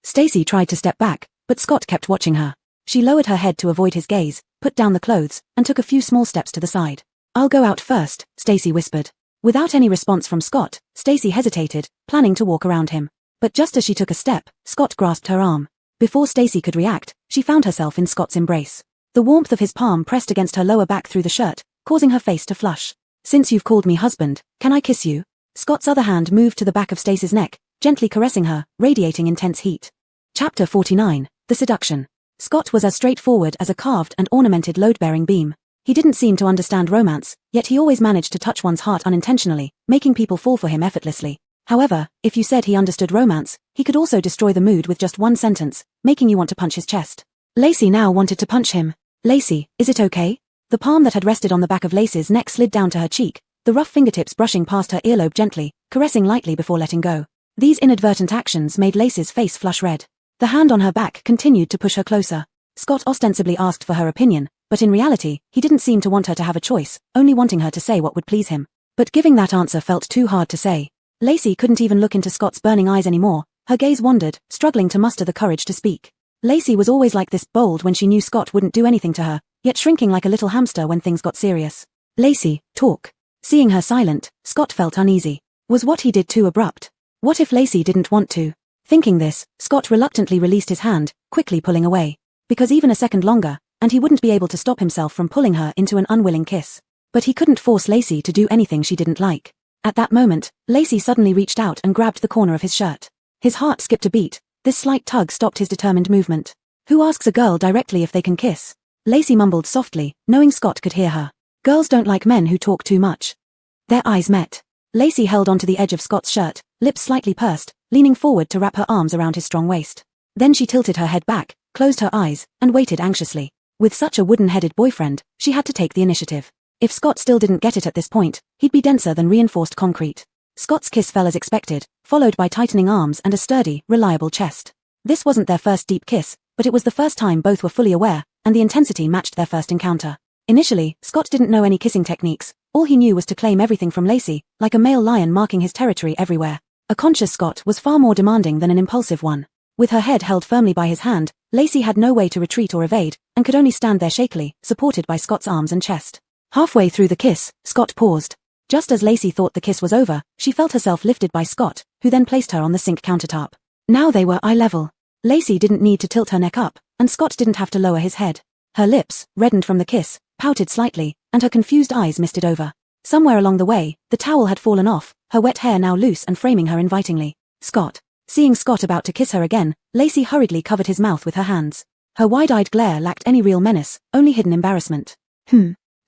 Stacy tried to step back, but Scott kept watching her. She lowered her head to avoid his gaze, put down the clothes, and took a few small steps to the side. "I'll go out first," Stacy whispered. Without any response from Scott, Stacy hesitated, planning to walk around him. But just as she took a step, Scott grasped her arm. Before Stacy could react, she found herself in Scott's embrace. The warmth of his palm pressed against her lower back through the shirt, causing her face to flush. "Since you've called me husband, can I kiss you?" Scott's other hand moved to the back of Stacy's neck, gently caressing her, radiating intense heat. Chapter 49, The Seduction. Scott was as straightforward as a carved and ornamented load-bearing beam. He didn't seem to understand romance, yet he always managed to touch one's heart unintentionally, making people fall for him effortlessly. However, if you said he understood romance, he could also destroy the mood with just one sentence, making you want to punch his chest. Lacey now wanted to punch him. "Lacey, is it okay?" The palm that had rested on the back of Lacey's neck slid down to her cheek, the rough fingertips brushing past her earlobe gently, caressing lightly before letting go. These inadvertent actions made Lacey's face flush red. The hand on her back continued to push her closer. Scott ostensibly asked for her opinion, but in reality, he didn't seem to want her to have a choice, only wanting her to say what would please him. But giving that answer felt too hard to say. Lacey couldn't even look into Scott's burning eyes anymore. Her gaze wandered, struggling to muster the courage to speak. Lacey was always like this, bold when she knew Scott wouldn't do anything to her, yet shrinking like a little hamster when things got serious. "Lacey, talk." Seeing her silent, Scott felt uneasy. Was what he did too abrupt? What if Lacey didn't want to? Thinking this, Scott reluctantly released his hand, quickly pulling away. Because even a second longer, and he wouldn't be able to stop himself from pulling her into an unwilling kiss. But he couldn't force Lacey to do anything she didn't like. At that moment, Lacey suddenly reached out and grabbed the corner of his shirt. His heart skipped a beat. This slight tug stopped his determined movement. Who asks a girl directly if they can kiss? Lacey mumbled softly, knowing Scott could hear her. "Girls don't like men who talk too much." Their eyes met. Lacey held onto the edge of Scott's shirt, lips slightly pursed, leaning forward to wrap her arms around his strong waist. Then she tilted her head back, closed her eyes, and waited anxiously. With such a wooden-headed boyfriend, she had to take the initiative. If Scott still didn't get it at this point, he'd be denser than reinforced concrete. Scott's kiss fell as expected, followed by tightening arms and a sturdy, reliable chest. This wasn't their first deep kiss, but it was the first time both were fully aware, and the intensity matched their first encounter. Initially, Scott didn't know any kissing techniques. All he knew was to claim everything from Lacey, like a male lion marking his territory everywhere. A conscious Scott was far more demanding than an impulsive one. With her head held firmly by his hand, Lacey had no way to retreat or evade, and could only stand there shakily, supported by Scott's arms and chest. Halfway through the kiss, Scott paused. Just as Lacey thought the kiss was over, she felt herself lifted by Scott, who then placed her on the sink countertop. Now they were eye level. Lacey didn't need to tilt her neck up, and Scott didn't have to lower his head. Her lips, reddened from the kiss, pouted slightly, and her confused eyes misted over. Somewhere along the way, the towel had fallen off, her wet hair now loose and framing her invitingly. "Scott." Seeing Scott about to kiss her again, Lacey hurriedly covered his mouth with her hands. Her wide-eyed glare lacked any real menace, only hidden embarrassment.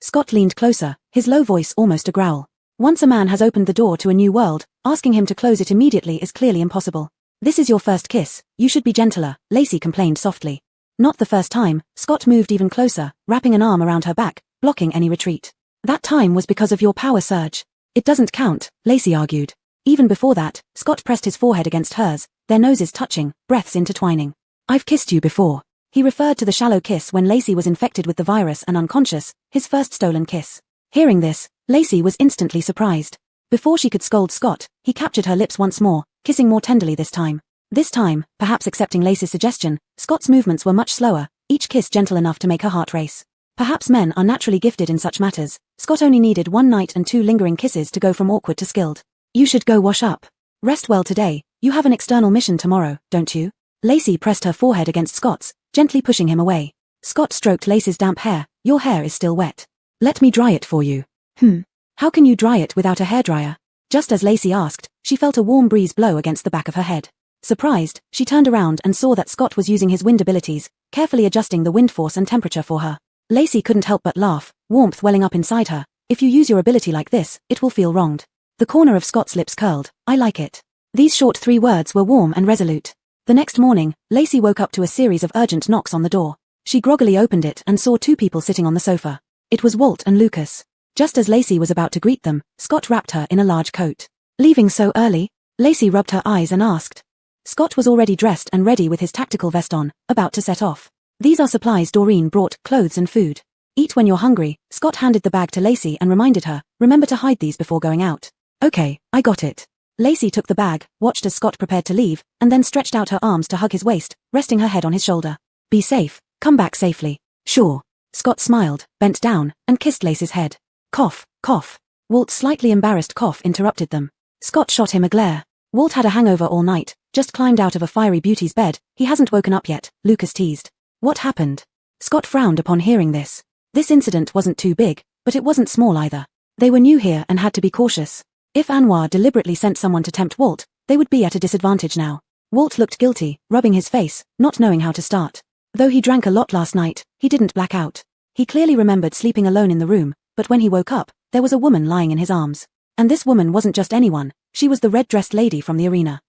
Scott leaned closer, his low voice almost a growl. Once a man has opened the door to a new world, asking him to close it immediately is clearly impossible. "This is your first kiss, you should be gentler," Lacey complained softly. Not the first time, Scott moved even closer, wrapping an arm around her back, blocking any retreat. "That time was because of your power surge." "It doesn't count," Lacey argued. Even before that, Scott pressed his forehead against hers, their noses touching, breaths intertwining. "I've kissed you before." He referred to the shallow kiss when Lacey was infected with the virus and unconscious, his first stolen kiss. Hearing this, Lacey was instantly surprised. Before she could scold Scott, he captured her lips once more, kissing more tenderly this time. This time, perhaps accepting Lacey's suggestion, Scott's movements were much slower, each kiss gentle enough to make her heart race. Perhaps men are naturally gifted in such matters. Scott only needed one night and 2 lingering kisses to go from awkward to skilled. "You should go wash up. Rest well today, you have an external mission tomorrow, don't you?" Lacey pressed her forehead against Scott's, gently pushing him away. Scott stroked Lacey's damp hair. "Your hair is still wet. Let me dry it for you." How can you dry it without a hairdryer?" Just as Lacey asked, she felt a warm breeze blow against the back of her head. Surprised, she turned around and saw that Scott was using his wind abilities, carefully adjusting the wind force and temperature for her. Lacey couldn't help but laugh, warmth welling up inside her. If you use your ability like this, it will feel wronged. The corner of Scott's lips curled. "I like it." These short 3 words were warm and resolute. The next morning, Lacey woke up to a series of urgent knocks on the door. She groggily opened it and saw two people sitting on the sofa. It was Walt and Lucas. Just as Lacey was about to greet them, Scott wrapped her in a large coat. "Leaving so early?" Lacey rubbed her eyes and asked. Scott was already dressed and ready with his tactical vest on, about to set off. "These are supplies Doreen brought, clothes and food. Eat when you're hungry." Scott handed the bag to Lacey and reminded her, "Remember to hide these before going out." "Okay, I got it." Lacey took the bag, watched as Scott prepared to leave, and then stretched out her arms to hug his waist, resting her head on his shoulder. "Be safe, come back safely." "Sure." Scott smiled, bent down, and kissed Lacey's head. Cough, cough. Walt's slightly embarrassed cough interrupted them. Scott shot him a glare. "Walt had a hangover all night, just climbed out of a fiery beauty's bed. He hasn't woken up yet," Lucas teased. "What happened?" Scott frowned upon hearing this. This incident wasn't too big, but it wasn't small either. They were new here and had to be cautious. If Anwar deliberately sent someone to tempt Walt, they would be at a disadvantage now. Walt looked guilty, rubbing his face, not knowing how to start. Though he drank a lot last night, he didn't black out. He clearly remembered sleeping alone in the room, but when he woke up, there was a woman lying in his arms. And this woman wasn't just anyone, she was the red-dressed lady from the arena.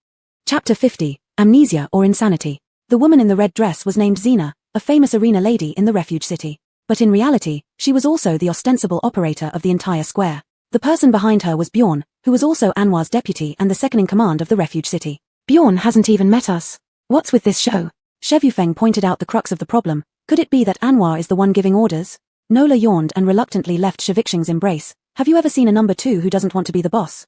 Chapter 50, Amnesia or Insanity. The woman in the red dress was named Xena, a famous arena lady in the refuge city. But in reality, she was also the ostensible operator of the entire square. The person behind her was Bjorn, who was also Anwar's deputy and the second-in-command of the refuge city. "Bjorn hasn't even met us. What's with this show?" Shevufeng pointed out the crux of the problem. Could it be that Anwar is the one giving orders? Nola yawned and reluctantly left Shevixing's embrace. "Have you ever seen a number 2 who doesn't want to be the boss?"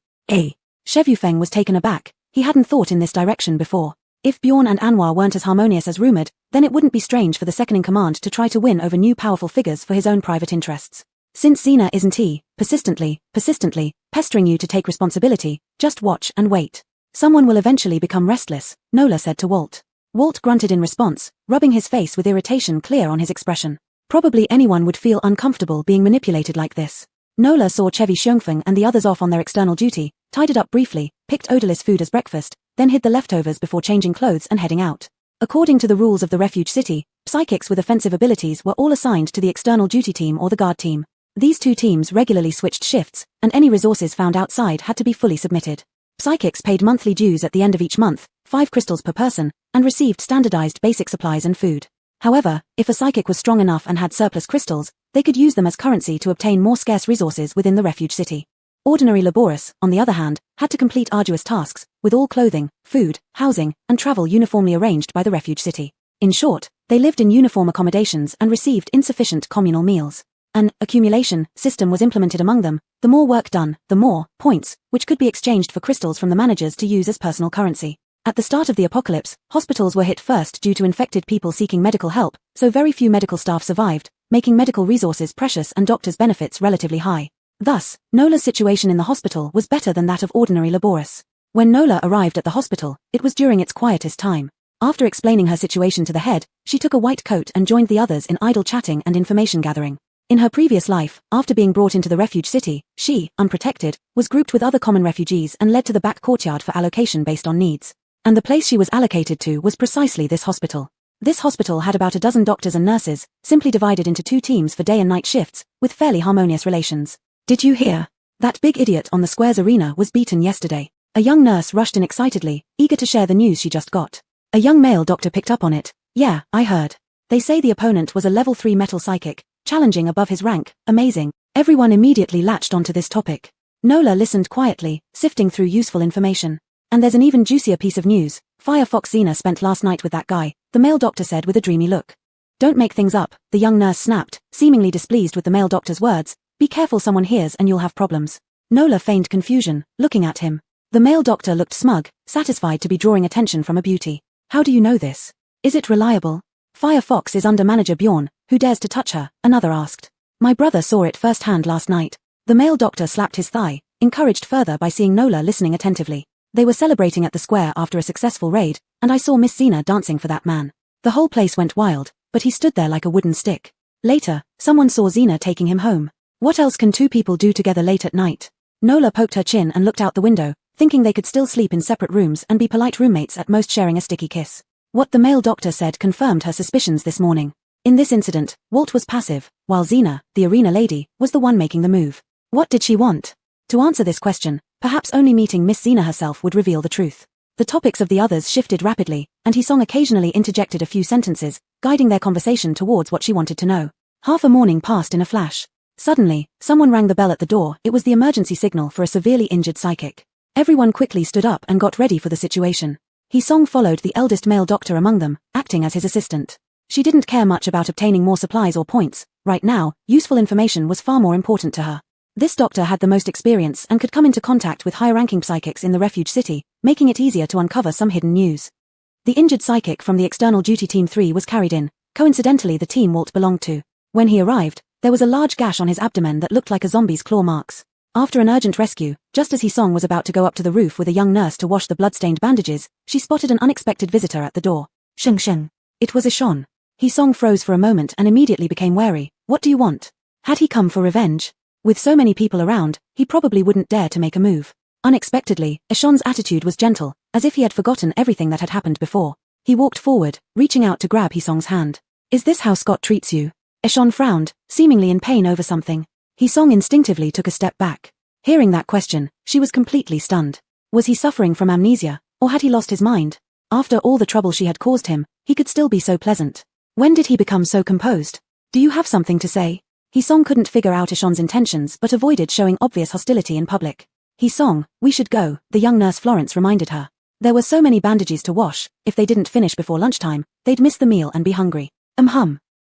Shevufeng was taken aback. He hadn't thought in this direction before. If Bjorn and Anwar weren't as harmonious as rumored, then it wouldn't be strange for the second-in-command to try to win over new powerful figures for his own private interests. Since Xena isn't persistently, pestering you to take responsibility, just watch and wait. Someone will eventually become restless, Nola said to Walt. Walt grunted in response, rubbing his face with irritation clear on his expression. Probably anyone would feel uncomfortable being manipulated like this. Nola saw Chevi Xiongfeng and the others off on their external duty, tidied up briefly, picked odorless food as breakfast, then hid the leftovers before changing clothes and heading out. According to the rules of the refuge city, psychics with offensive abilities were all assigned to the external duty team or the guard team. These two teams regularly switched shifts, and any resources found outside had to be fully submitted. Psychics paid monthly dues at the end of each month, 5 crystals per person, and received standardized basic supplies and food. However, if a psychic was strong enough and had surplus crystals, they could use them as currency to obtain more scarce resources within the refuge city. Ordinary laborers, on the other hand, had to complete arduous tasks, with all clothing, food, housing, and travel uniformly arranged by the refuge city. In short, they lived in uniform accommodations and received insufficient communal meals. An accumulation system was implemented among them. The more work done, the more points, which could be exchanged for crystals from the managers to use as personal currency. At the start of the apocalypse, hospitals were hit first due to infected people seeking medical help, so very few medical staff survived, making medical resources precious and doctors' benefits relatively high. Thus, Nola's situation in the hospital was better than that of ordinary laborers. When Nola arrived at the hospital, it was during its quietest time. After explaining her situation to the head, she took a white coat and joined the others in idle chatting and information gathering. In her previous life, after being brought into the refuge city, she, unprotected, was grouped with other common refugees and led to the back courtyard for allocation based on needs. And the place she was allocated to was precisely this hospital. This hospital had about a dozen doctors and nurses, simply divided into 2 teams for day and night shifts, with fairly harmonious relations. "Did you hear? That big idiot on the square's arena was beaten yesterday." A young nurse rushed in excitedly, eager to share the news she just got. A young male doctor picked up on it. "Yeah, I heard. They say the opponent was a level 3 metal psychic, challenging above his rank. Amazing." Everyone immediately latched onto this topic. Nola listened quietly, sifting through useful information. "And there's an even juicier piece of news. Firefox Xena spent last night with that guy," the male doctor said with a dreamy look. "Don't make things up," the young nurse snapped, seemingly displeased with the male doctor's words. "Be careful someone hears and you'll have problems." Nola feigned confusion, looking at him. The male doctor looked smug, satisfied to be drawing attention from a beauty. "How do you know this? Is it reliable?" "Firefox is under manager Bjorn. Who dares to touch her?" another asked. "My brother saw it firsthand last night." The male doctor slapped his thigh, encouraged further by seeing Nola listening attentively. "They were celebrating at the square after a successful raid, and I saw Miss Xena dancing for that man. The whole place went wild, but he stood there like a wooden stick. Later, someone saw Xena taking him home. What else can 2 people do together late at night?" Nola poked her chin and looked out the window, thinking they could still sleep in separate rooms and be polite roommates at most, sharing a sticky kiss. What the male doctor said confirmed her suspicions this morning. In this incident, Walt was passive, while Xena, the arena lady, was the one making the move. What did she want? To answer this question, perhaps only meeting Miss Xena herself would reveal the truth. The topics of the others shifted rapidly, and He Song occasionally interjected a few sentences, guiding their conversation towards what she wanted to know. Half a morning passed in a flash. Suddenly, someone rang the bell at the door. It was the emergency signal for a severely injured psychic. Everyone quickly stood up and got ready for the situation. Hee-song followed the eldest male doctor among them, acting as his assistant. She didn't care much about obtaining more supplies or points. Right now, useful information was far more important to her. This doctor had the most experience and could come into contact with high-ranking psychics in the refuge city, making it easier to uncover some hidden news. The injured psychic from the external duty Team 3 was carried in. Coincidentally, the team Walt belonged to. When he arrived, there was a large gash on his abdomen that looked like a zombie's claw marks. After an urgent rescue, just as Hee-song was about to go up to the roof with a young nurse to wash the blood-stained bandages, she spotted an unexpected visitor at the door. Sheng. It was Ishon. Hee-song froze for a moment and immediately became wary. What do you want? Had he come for revenge? With so many people around, he probably wouldn't dare to make a move. Unexpectedly, Ishon's attitude was gentle, as if he had forgotten everything that had happened before. He walked forward, reaching out to grab Hee-song's hand. Is this how Scott treats you? Ishon frowned, seemingly in pain over something. Hee-song instinctively took a step back. Hearing that question, she was completely stunned. Was he suffering from amnesia, or had he lost his mind? After all the trouble she had caused him, he could still be so pleasant. When did he become so composed? Do you have something to say? Hee-song couldn't figure out Ishon's intentions but avoided showing obvious hostility in public. Hee-song, we should go, the young nurse Florence reminded her. There were so many bandages to wash, if they didn't finish before lunchtime, they'd miss the meal and be hungry.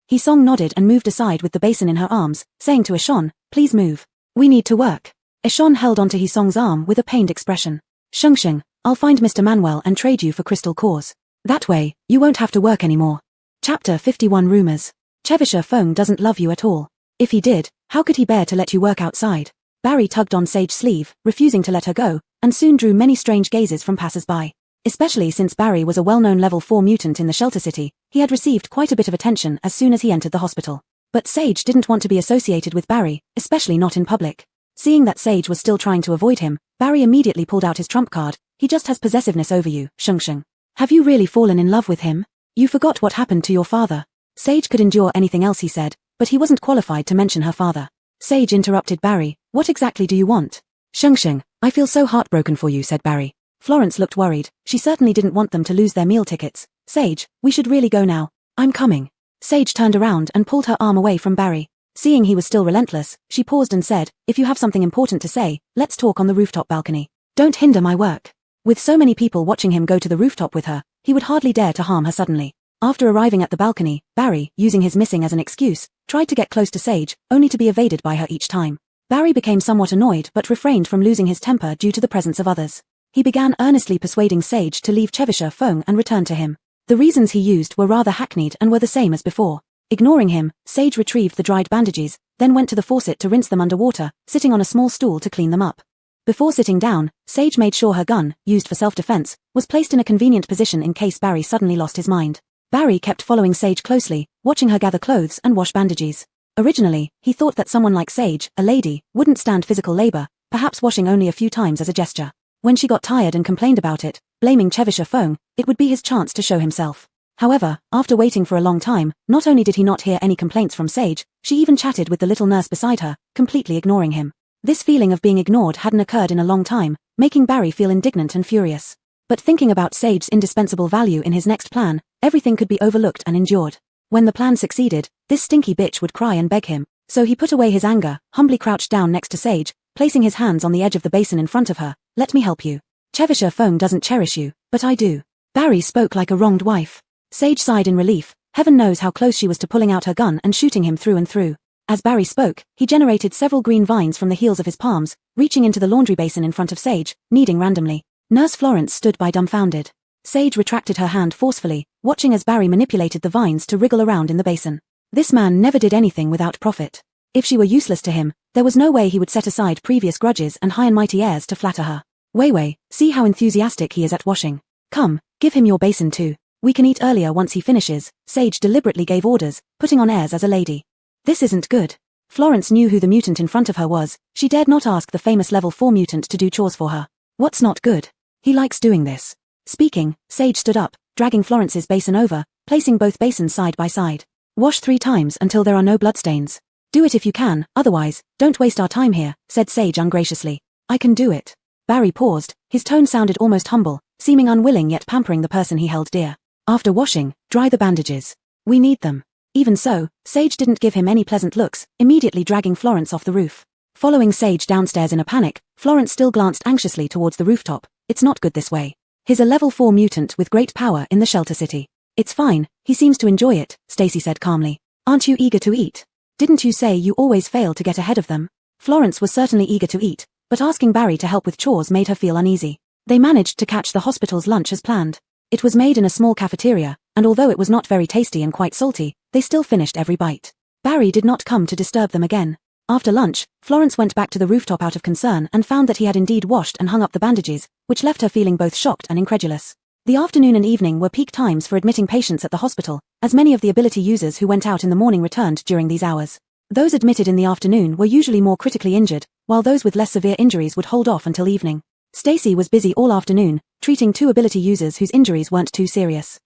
Hee-song nodded and moved aside with the basin in her arms, saying to Ishon, please move. We need to work. Ishon held onto Hee-song's arm with a pained expression. Sheng, I'll find Mr. Manuel and trade you for crystal cores. That way, you won't have to work anymore. Chapter 51 Rumors. Chevisher Feng doesn't love you at all. If he did, how could he bear to let you work outside? Barry tugged on Sage's sleeve, refusing to let her go, and soon drew many strange gazes from passers-by. Especially since Barry was a well-known level 4 mutant in the shelter city, he had received quite a bit of attention as soon as he entered the hospital. But Sage didn't want to be associated with Barry, especially not in public. Seeing that Sage was still trying to avoid him, Barry immediately pulled out his trump card. He just has possessiveness over you, Sheng. Have you really fallen in love with him? You forgot what happened to your father. Sage could endure anything else he said, but he wasn't qualified to mention her father. Sage interrupted Barry. What exactly do you want? Sheng, I feel so heartbroken for you, said Barry. Florence looked worried. She certainly didn't want them to lose their meal tickets. Sage, we should really go now. I'm coming. Sage turned around and pulled her arm away from Barry. Seeing he was still relentless, she paused and said, if you have something important to say, let's talk on the rooftop balcony. Don't hinder my work. With so many people watching him go to the rooftop with her, he would hardly dare to harm her suddenly. After arriving at the balcony, Barry, using his missing as an excuse, tried to get close to Sage, only to be evaded by her each time. Barry became somewhat annoyed but refrained from losing his temper due to the presence of others. He began earnestly persuading Sage to leave Chevisher Feng and return to him. The reasons he used were rather hackneyed and were the same as before. Ignoring him, Sage retrieved the dried bandages, then went to the faucet to rinse them underwater, sitting on a small stool to clean them up. Before sitting down, Sage made sure her gun, used for self-defense, was placed in a convenient position in case Barry suddenly lost his mind. Barry kept following Sage closely, watching her gather clothes and wash bandages. Originally, he thought that someone like Sage, a lady, wouldn't stand physical labor, perhaps washing only a few times as a gesture. When she got tired and complained about it, blaming Chevisher Feng, it would be his chance to show himself. However, after waiting for a long time, not only did he not hear any complaints from Sage, she even chatted with the little nurse beside her, completely ignoring him. This feeling of being ignored hadn't occurred in a long time, making Barry feel indignant and furious. But thinking about Sage's indispensable value in his next plan, everything could be overlooked and endured. When the plan succeeded, this stinky bitch would cry and beg him, so he put away his anger, humbly crouched down next to Sage, placing his hands on the edge of the basin in front of her. Let me help you. Chevisher Feng doesn't cherish you, but I do. Barry spoke like a wronged wife. Sage sighed in relief. Heaven knows how close she was to pulling out her gun and shooting him through and through. As Barry spoke, he generated several green vines from the heels of his palms, reaching into the laundry basin in front of Sage, kneading randomly. Nurse Florence stood by dumbfounded. Sage retracted her hand forcefully, watching as Barry manipulated the vines to wriggle around in the basin. This man never did anything without profit. If she were useless to him, there was no way he would set aside previous grudges and high and mighty airs to flatter her. Wei, see how enthusiastic he is at washing. Come, give him your basin too. We can eat earlier once he finishes. Sage deliberately gave orders, putting on airs as a lady. This isn't good. Florence knew who the mutant in front of her was. She dared not ask the famous level 4 mutant to do chores for her. What's not good? He likes doing this. Speaking, Sage stood up, dragging Florence's basin over, placing both basins side by side. Wash 3 times until there are no bloodstains. Do it if you can, otherwise, don't waste our time here, said Sage ungraciously. I can do it. Barry paused, his tone sounded almost humble, seeming unwilling yet pampering the person he held dear. After washing, dry the bandages. We need them. Even so, Sage didn't give him any pleasant looks, immediately dragging Florence off the roof. Following Sage downstairs in a panic, Florence still glanced anxiously towards the rooftop. It's not good this way. He's a level 4 mutant with great power in the shelter city. It's fine, he seems to enjoy it, Stacy said calmly. Aren't you eager to eat? Didn't you say you always fail to get ahead of them? Florence was certainly eager to eat, but asking Barry to help with chores made her feel uneasy. They managed to catch the hospital's lunch as planned. It was made in a small cafeteria, and although it was not very tasty and quite salty, they still finished every bite. Barry did not come to disturb them again. After lunch, Florence went back to the rooftop out of concern and found that he had indeed washed and hung up the bandages, which left her feeling both shocked and incredulous. The afternoon and evening were peak times for admitting patients at the hospital, as many of the ability users who went out in the morning returned during these hours. Those admitted in the afternoon were usually more critically injured, while those with less severe injuries would hold off until evening. Stacy was busy all afternoon, treating 2 ability users whose injuries weren't too serious.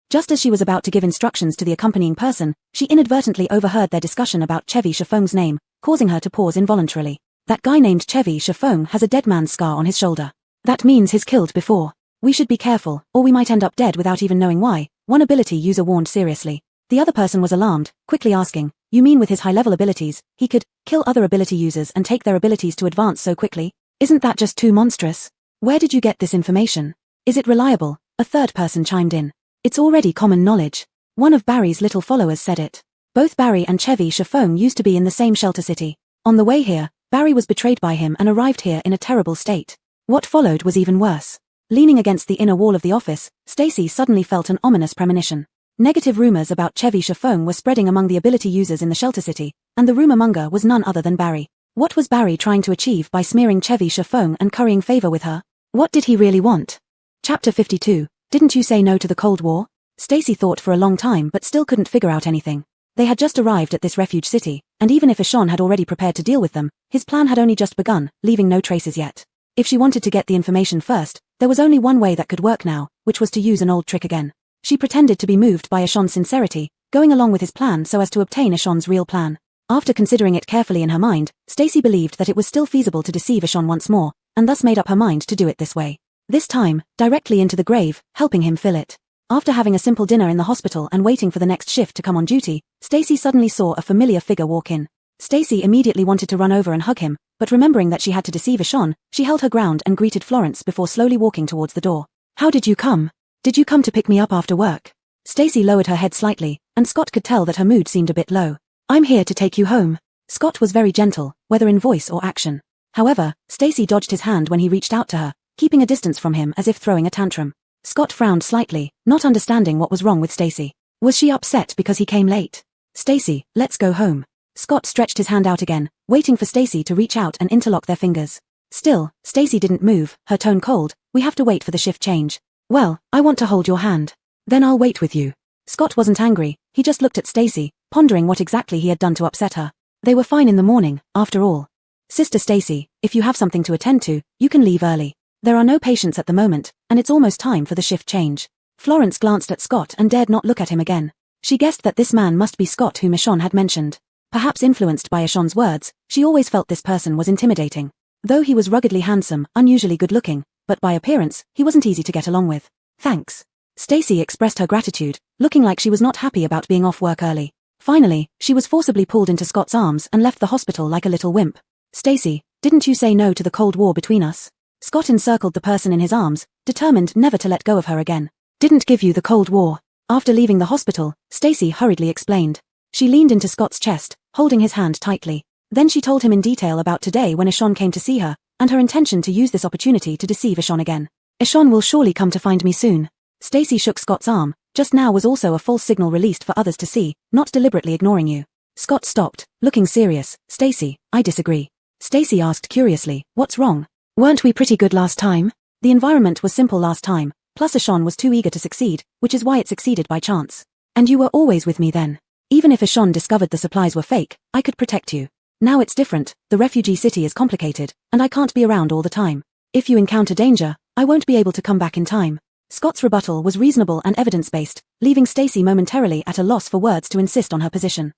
Just as she was about to give instructions to the accompanying person, she inadvertently overheard their discussion about Chevy Chaffong's name, causing her to pause involuntarily. That guy named Chevy Chaffong has a dead man's scar on his shoulder. That means he's killed before. We should be careful, or we might end up dead without even knowing why, one ability user warned seriously. The other person was alarmed, quickly asking, you mean with his high-level abilities, he could kill other ability users and take their abilities to advance so quickly? Isn't that just too monstrous? Where did you get this information? Is it reliable? A third person chimed in. It's already common knowledge. One of Barry's little followers said it. Both Barry and Chevy Chaffong used to be in the same shelter city. On the way here, Barry was betrayed by him and arrived here in a terrible state. What followed was even worse. Leaning against the inner wall of the office, Stacy suddenly felt an ominous premonition. Negative rumors about Chevy Chaffong were spreading among the ability users in the shelter city, and the rumor monger was none other than Barry. What was Barry trying to achieve by smearing Chevy Chaffong and currying favor with her? What did he really want? Chapter 52. Didn't you say no to the Cold War? Stacy thought for a long time but still couldn't figure out anything. They had just arrived at this refuge city, and even if Ishan had already prepared to deal with them, his plan had only just begun, leaving no traces yet. If she wanted to get the information first, there was only one way that could work now, which was to use an old trick again. She pretended to be moved by Ishan's sincerity, going along with his plan so as to obtain Ishan's real plan. After considering it carefully in her mind, Stacy believed that it was still feasible to deceive Ishan once more, and thus made up her mind to do it this way. This time, directly into the grave, helping him fill it. After having a simple dinner in the hospital and waiting for the next shift to come on duty, Stacy suddenly saw a familiar figure walk in. Stacy immediately wanted to run over and hug him, but remembering that she had to deceive Ishan, she held her ground and greeted Florence before slowly walking towards the door. How did you come? Did you come to pick me up after work? Stacy lowered her head slightly, and Scott could tell that her mood seemed a bit low. I'm here to take you home. Scott was very gentle, whether in voice or action. However, Stacy dodged his hand when he reached out to her, keeping a distance from him as if throwing a tantrum. Scott frowned slightly, not understanding what was wrong with Stacy. Was she upset because he came late? Stacy, let's go home. Scott stretched his hand out again, waiting for Stacy to reach out and interlock their fingers. Still, Stacy didn't move, her tone cold. We have to wait for the shift change. Well, I want to hold your hand. Then I'll wait with you. Scott wasn't angry, he just looked at Stacy, pondering what exactly he had done to upset her. They were fine in the morning, after all. Sister Stacy, if you have something to attend to, you can leave early. There are no patients at the moment, and it's almost time for the shift change. Florence glanced at Scott and dared not look at him again. She guessed that this man must be Scott whom Ishan had mentioned. Perhaps influenced by Ishan's words, she always felt this person was intimidating. Though he was ruggedly handsome, unusually good-looking, but by appearance, he wasn't easy to get along with. Thanks. Stacy expressed her gratitude, looking like she was not happy about being off work early. Finally, she was forcibly pulled into Scott's arms and left the hospital like a little wimp. Stacy, didn't you say no to the Cold War between us? Scott encircled the person in his arms, determined never to let go of her again. Didn't give you the Cold War. After leaving the hospital, Stacy hurriedly explained. She leaned into Scott's chest, holding his hand tightly. Then she told him in detail about today when Ishan came to see her, and her intention to use this opportunity to deceive Ishan again. Ishan will surely come to find me soon. Stacy shook Scott's arm. Just now was also a false signal released for others to see, not deliberately ignoring you. Scott stopped, looking serious. Stacy, I disagree. Stacy asked curiously, what's wrong? Weren't we pretty good last time? The environment was simple last time, plus Ishan was too eager to succeed, which is why it succeeded by chance. And you were always with me then. Even if Ishan discovered the supplies were fake, I could protect you. Now it's different, the refugee city is complicated, and I can't be around all the time. If you encounter danger, I won't be able to come back in time. Scott's rebuttal was reasonable and evidence-based, leaving Stacy momentarily at a loss for words to insist on her position.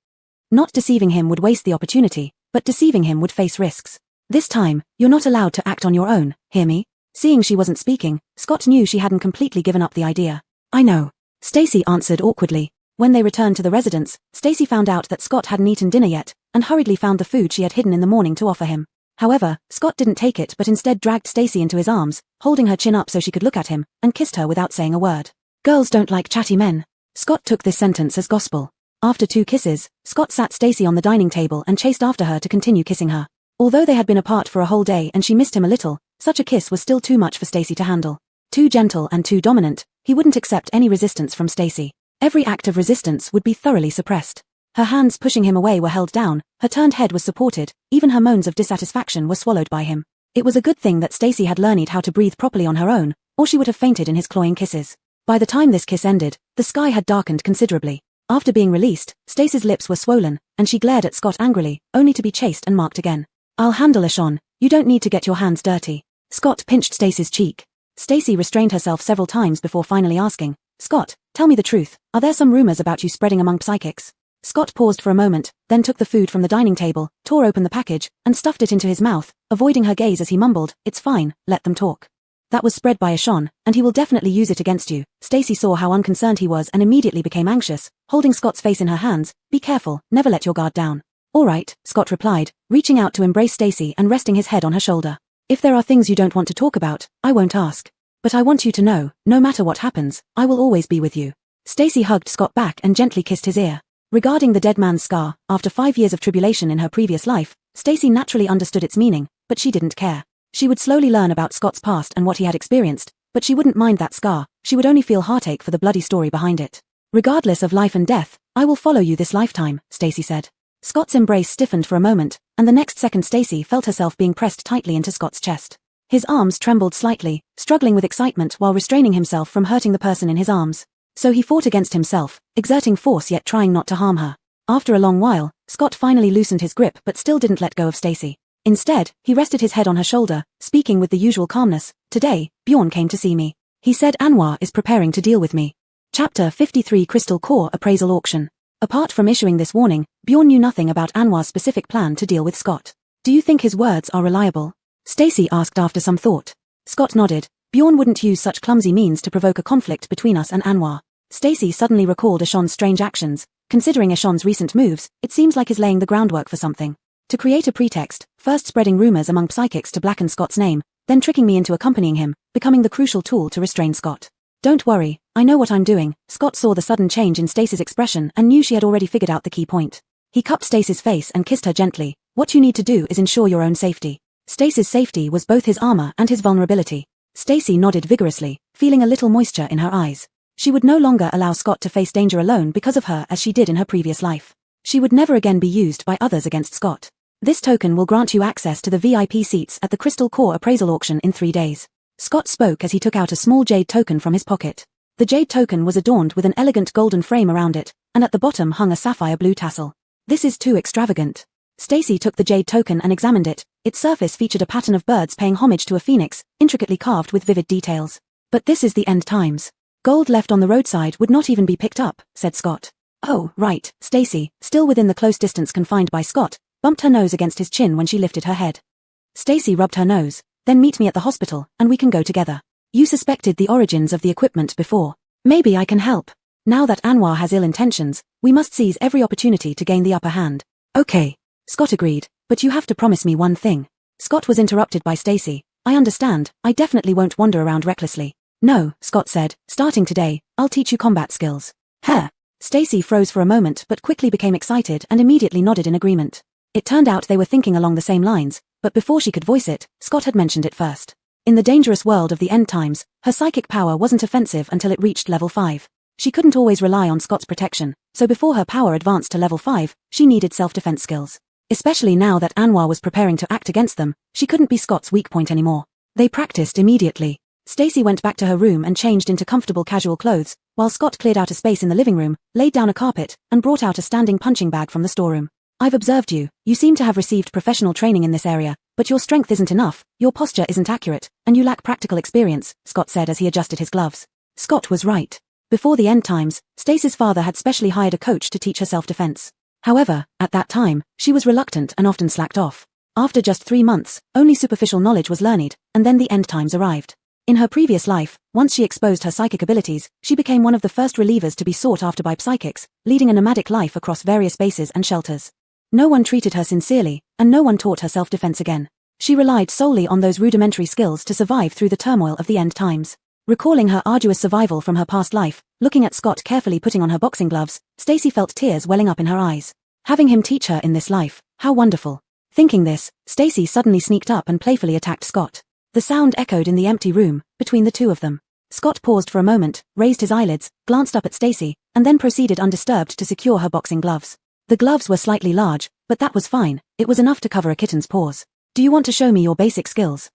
Not deceiving him would waste the opportunity, but deceiving him would face risks. This time, you're not allowed to act on your own, hear me? Seeing she wasn't speaking, Scott knew she hadn't completely given up the idea. I know. Stacy answered awkwardly. When they returned to the residence, Stacy found out that Scott hadn't eaten dinner yet, and hurriedly found the food she had hidden in the morning to offer him. However, Scott didn't take it but instead dragged Stacy into his arms, holding her chin up so she could look at him, and kissed her without saying a word. Girls don't like chatty men. Scott took this sentence as gospel. After 2 kisses, Scott sat Stacy on the dining table and chased after her to continue kissing her. Although they had been apart for a whole day and she missed him a little, such a kiss was still too much for Stacy to handle. Too gentle and too dominant, he wouldn't accept any resistance from Stacy. Every act of resistance would be thoroughly suppressed. Her hands pushing him away were held down, her turned head was supported, even her moans of dissatisfaction were swallowed by him. It was a good thing that Stacy had learned how to breathe properly on her own, or she would have fainted in his cloying kisses. By the time this kiss ended, the sky had darkened considerably. After being released, Stacy's lips were swollen, and she glared at Scott angrily, only to be chased and marked again. I'll handle Sean, you don't need to get your hands dirty. Scott pinched Stacy's cheek. Stacy restrained herself several times before finally asking, Scott, tell me the truth, are there some rumors about you spreading among psychics? Scott paused for a moment, then took the food from the dining table, tore open the package, and stuffed it into his mouth, avoiding her gaze as he mumbled, it's fine, let them talk. That was spread by Sean, and he will definitely use it against you. Stacy saw how unconcerned he was and immediately became anxious, holding Scott's face in her hands. Be careful, never let your guard down. All right, Scott replied, reaching out to embrace Stacy and resting his head on her shoulder. If there are things you don't want to talk about, I won't ask. But I want you to know, no matter what happens, I will always be with you. Stacy hugged Scott back and gently kissed his ear. Regarding the dead man's scar, after 5 years of tribulation in her previous life, Stacy naturally understood its meaning, but she didn't care. She would slowly learn about Scott's past and what he had experienced, but she wouldn't mind that scar, she would only feel heartache for the bloody story behind it. Regardless of life and death, I will follow you this lifetime, Stacy said. Scott's embrace stiffened for a moment, and the next second Stacy felt herself being pressed tightly into Scott's chest. His arms trembled slightly, struggling with excitement while restraining himself from hurting the person in his arms. So he fought against himself, exerting force yet trying not to harm her. After a long while, Scott finally loosened his grip but still didn't let go of Stacy. Instead, he rested his head on her shoulder, speaking with the usual calmness. Today, Bjorn came to see me. He said Anwar is preparing to deal with me. Chapter 53 Crystal Core Appraisal Auction. Apart from issuing this warning, Bjorn knew nothing about Anwar's specific plan to deal with Scott. Do you think his words are reliable? Stacy asked after some thought. Scott nodded. Bjorn wouldn't use such clumsy means to provoke a conflict between us and Anwar. Stacy suddenly recalled Ashan's strange actions. Considering Ashan's recent moves, it seems like he's laying the groundwork for something. To create a pretext, first spreading rumors among psychics to blacken Scott's name, then tricking me into accompanying him, becoming the crucial tool to restrain Scott. Don't worry, I know what I'm doing. Scott saw the sudden change in Stacy's expression and knew she had already figured out the key point. He cupped Stacy's face and kissed her gently. What you need to do is ensure your own safety. Stacy's safety was both his armor and his vulnerability. Stacy nodded vigorously, feeling a little moisture in her eyes. She would no longer allow Scott to face danger alone because of her as she did in her previous life. She would never again be used by others against Scott. This token will grant you access to the VIP seats at the Crystal Core appraisal auction in 3 days. Scott spoke as he took out a small jade token from his pocket. The jade token was adorned with an elegant golden frame around it, and at the bottom hung a sapphire blue tassel. This is too extravagant. Stacy took the jade token and examined it. Its surface featured a pattern of birds paying homage to a phoenix, intricately carved with vivid details. But this is the end times. Gold left on the roadside would not even be picked up, said Scott. Oh, right. Stacy, still within the close distance confined by Scott, bumped her nose against his chin when she lifted her head. Stacy rubbed her nose. Then meet me at the hospital, and we can go together. You suspected the origins of the equipment before. Maybe I can help. Now that Anwar has ill intentions, we must seize every opportunity to gain the upper hand. Okay. Scott agreed, but you have to promise me one thing. Scott was interrupted by Stacy. I understand, I definitely won't wander around recklessly. No, Scott said, starting today, I'll teach you combat skills. Huh. Stacy froze for a moment but quickly became excited and immediately nodded in agreement. It turned out they were thinking along the same lines, but before she could voice it, Scott had mentioned it first. In the dangerous world of the end times, her psychic power wasn't offensive until it reached level 5. She couldn't always rely on Scott's protection, so before her power advanced to level 5, she needed self-defense skills. Especially now that Anwar was preparing to act against them, she couldn't be Scott's weak point anymore. They practiced immediately. Stacy went back to her room and changed into comfortable casual clothes, while Scott cleared out a space in the living room, laid down a carpet, and brought out a standing punching bag from the storeroom. I've observed you. You seem to have received professional training in this area, but your strength isn't enough, your posture isn't accurate, and you lack practical experience, Scott said as he adjusted his gloves. Scott was right. Before the end times, Stacy's father had specially hired a coach to teach her self-defense. However, at that time, she was reluctant and often slacked off. After just 3 months, only superficial knowledge was learned, and then the end times arrived. In her previous life, once she exposed her psychic abilities, she became one of the first relievers to be sought after by psychics, leading a nomadic life across various bases and shelters. No one treated her sincerely, and no one taught her self-defense again. She relied solely on those rudimentary skills to survive through the turmoil of the end times. Recalling her arduous survival from her past life, looking at Scott carefully putting on her boxing gloves, Stacy felt tears welling up in her eyes. Having him teach her in this life, how wonderful. Thinking this, Stacy suddenly sneaked up and playfully attacked Scott. The sound echoed in the empty room, between the two of them. Scott paused for a moment, raised his eyelids, glanced up at Stacy, and then proceeded undisturbed to secure her boxing gloves. The gloves were slightly large, but that was fine, it was enough to cover a kitten's paws. Do you want to show me your basic skills?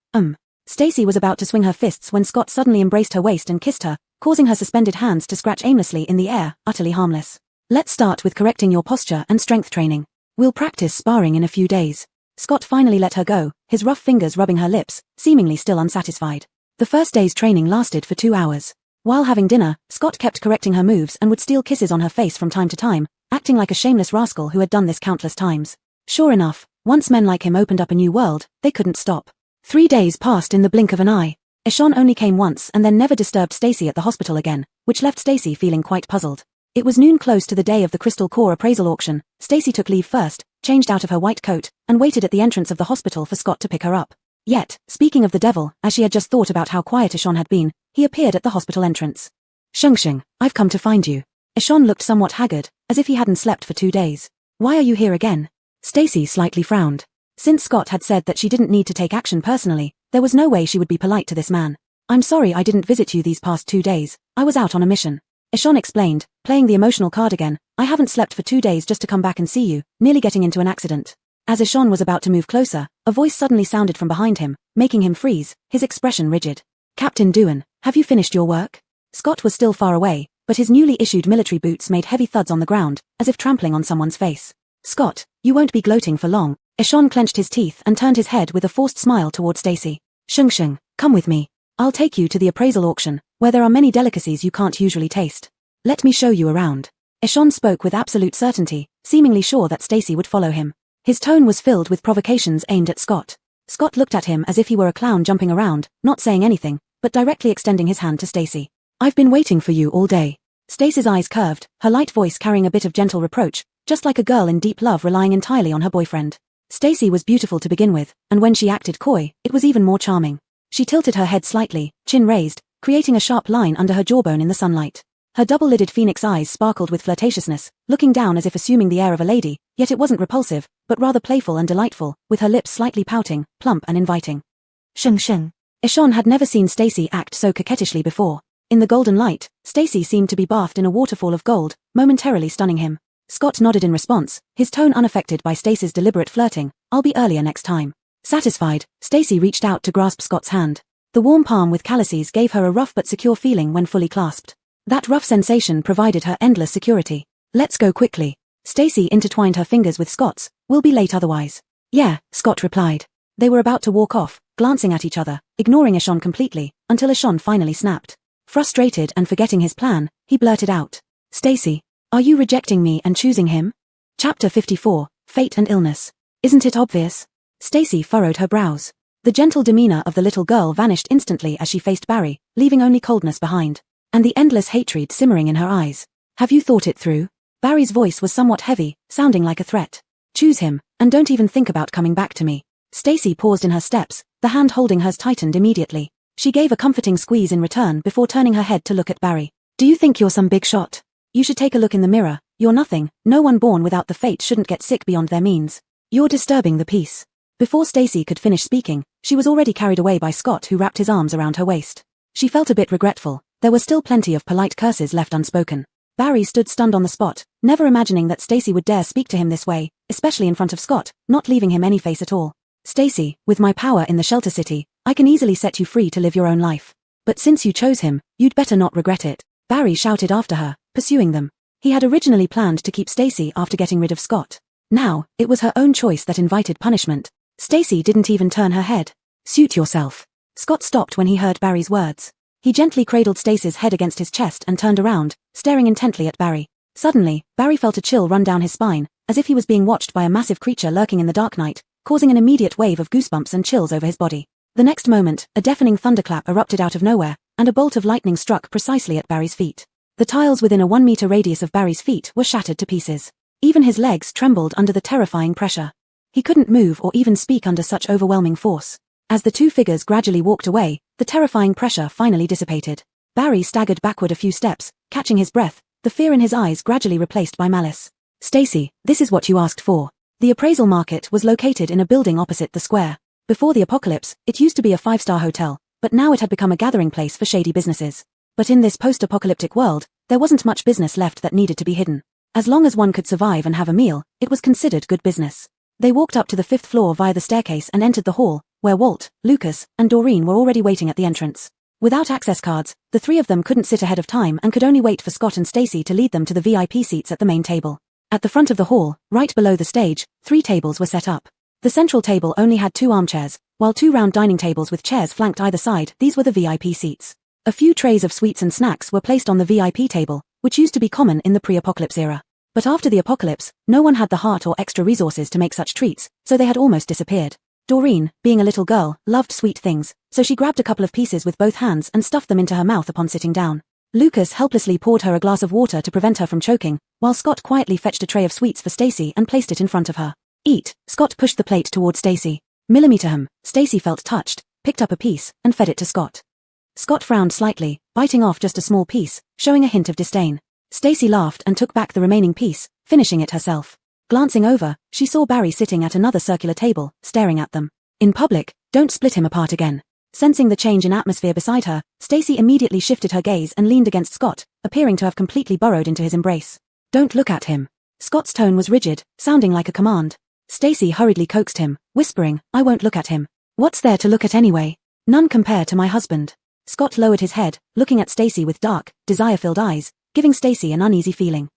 Stacy was about to swing her fists when Scott suddenly embraced her waist and kissed her, causing her suspended hands to scratch aimlessly in the air, utterly harmless. Let's start with correcting your posture and strength training. We'll practice sparring in a few days. Scott finally let her go, his rough fingers rubbing her lips, seemingly still unsatisfied. The first day's training lasted for 2 hours. While having dinner, Scott kept correcting her moves and would steal kisses on her face from time to time, acting like a shameless rascal who had done this countless times. Sure enough, once men like him opened up a new world, they couldn't stop. 3 days passed in the blink of an eye. Eshan only came once and then never disturbed Stacy at the hospital again, which left Stacy feeling quite puzzled. It was noon close to the day of the Crystal Core appraisal auction. Stacy took leave first, changed out of her white coat, and waited at the entrance of the hospital for Scott to pick her up. Yet, speaking of the devil, as she had just thought about how quiet Eshan had been, he appeared at the hospital entrance. Shengsheng, I've come to find you. Eshan looked somewhat haggard, as if he hadn't slept for 2 days. Why are you here again? Stacy slightly frowned. Since Scott had said that she didn't need to take action personally, there was no way she would be polite to this man. I'm sorry I didn't visit you these past 2 days, I was out on a mission. Eshan explained, playing the emotional card again. I haven't slept for 2 days just to come back and see you, nearly getting into an accident. As Eshan was about to move closer, a voice suddenly sounded from behind him, making him freeze, his expression rigid. Captain Duan, have you finished your work? Scott was still far away, but his newly issued military boots made heavy thuds on the ground, as if trampling on someone's face. Scott, you won't be gloating for long. Eshan clenched his teeth and turned his head with a forced smile toward Stacy. Shengsheng, come with me. I'll take you to the appraisal auction, where there are many delicacies you can't usually taste. Let me show you around. Eshan spoke with absolute certainty, seemingly sure that Stacy would follow him. His tone was filled with provocations aimed at Scott. Scott looked at him as if he were a clown jumping around, not saying anything, but directly extending his hand to Stacy. I've been waiting for you all day. Stacy's eyes curved, her light voice carrying a bit of gentle reproach, just like a girl in deep love relying entirely on her boyfriend. Stacy was beautiful to begin with, and when she acted coy, it was even more charming. She tilted her head slightly, chin raised, creating a sharp line under her jawbone in the sunlight. Her double-lidded phoenix eyes sparkled with flirtatiousness, looking down as if assuming the air of a lady, yet it wasn't repulsive, but rather playful and delightful, with her lips slightly pouting, plump and inviting. Shengsheng. Eshan had never seen Stacy act so coquettishly before. In the golden light, Stacy seemed to be bathed in a waterfall of gold, momentarily stunning him. Scott nodded in response, his tone unaffected by Stacy's deliberate flirting. I'll be earlier next time. Satisfied, Stacy reached out to grasp Scott's hand. The warm palm with calluses gave her a rough but secure feeling when fully clasped. That rough sensation provided her endless security. Let's go quickly. Stacy intertwined her fingers with Scott's. We'll be late otherwise. Yeah, Scott replied. They were about to walk off, glancing at each other, ignoring Eshan completely, until Eshan finally snapped. Frustrated and forgetting his plan, he blurted out. Stacy, are you rejecting me and choosing him? Chapter 54, Fate and Illness. Isn't it obvious? Stacy furrowed her brows. The gentle demeanor of the little girl vanished instantly as she faced Barry, leaving only coldness behind. And the endless hatred simmering in her eyes. Have you thought it through? Barry's voice was somewhat heavy, sounding like a threat. Choose him, and don't even think about coming back to me. Stacy paused in her steps, the hand holding hers tightened immediately. She gave a comforting squeeze in return before turning her head to look at Barry. Do you think you're some big shot? You should take a look in the mirror. You're nothing. No one born without the fate shouldn't get sick beyond their means. You're disturbing the peace. Before Stacy could finish speaking, she was already carried away by Scott, who wrapped his arms around her waist. She felt a bit regretful. There were still plenty of polite curses left unspoken. Barry stood stunned on the spot, never imagining that Stacy would dare speak to him this way, especially in front of Scott, not leaving him any face at all. Stacy, with my power in the shelter city, I can easily set you free to live your own life. But since you chose him, you'd better not regret it. Barry shouted after her, pursuing them. He had originally planned to keep Stacy after getting rid of Scott. Now, it was her own choice that invited punishment. Stacy didn't even turn her head. Suit yourself. Scott stopped when he heard Barry's words. He gently cradled Stacy's head against his chest and turned around, staring intently at Barry. Suddenly, Barry felt a chill run down his spine, as if he was being watched by a massive creature lurking in the dark night, causing an immediate wave of goosebumps and chills over his body. The next moment, a deafening thunderclap erupted out of nowhere, and a bolt of lightning struck precisely at Barry's feet. The tiles within a 1-meter radius of Barry's feet were shattered to pieces. Even his legs trembled under the terrifying pressure. He couldn't move or even speak under such overwhelming force. As the two figures gradually walked away, the terrifying pressure finally dissipated. Barry staggered backward a few steps, catching his breath, the fear in his eyes gradually replaced by malice. "Stacy, this is what you asked for." The appraisal market was located in a building opposite the square. Before the apocalypse, it used to be a 5-star hotel, but now it had become a gathering place for shady businesses. But in this post-apocalyptic world, there wasn't much business left that needed to be hidden. As long as one could survive and have a meal, it was considered good business. They walked up to the 5th floor via the staircase and entered the hall, where Walt, Lucas, and Doreen were already waiting at the entrance. Without access cards, the three of them couldn't sit ahead of time and could only wait for Scott and Stacy to lead them to the VIP seats at the main table. At the front of the hall, right below the stage, 3 tables were set up. The central table only had 2 armchairs, while 2 round dining tables with chairs flanked either side, these were the VIP seats. A few trays of sweets and snacks were placed on the VIP table, which used to be common in the pre-apocalypse era. But after the apocalypse, no one had the heart or extra resources to make such treats, so they had almost disappeared. Doreen, being a little girl, loved sweet things, so she grabbed a couple of pieces with both hands and stuffed them into her mouth upon sitting down. Lucas helplessly poured her a glass of water to prevent her from choking, while Scott quietly fetched a tray of sweets for Stacy and placed it in front of her. "Eat." Scott pushed the plate toward Stacy. Stacy felt touched, picked up a piece, and fed it to Scott. Scott frowned slightly, biting off just a small piece, showing a hint of disdain. Stacy laughed and took back the remaining piece, finishing it herself. Glancing over, she saw Barry sitting at another circular table, staring at them. "In public, don't split him apart again." Sensing the change in atmosphere beside her, Stacy immediately shifted her gaze and leaned against Scott, appearing to have completely burrowed into his embrace. "Don't look at him." Scott's tone was rigid, sounding like a command. Stacy hurriedly coaxed him, whispering, "I won't look at him." "What's there to look at anyway?" "None compare to my husband." Scott lowered his head, looking at Stacy with dark, desire-filled eyes, giving Stacy an uneasy feeling.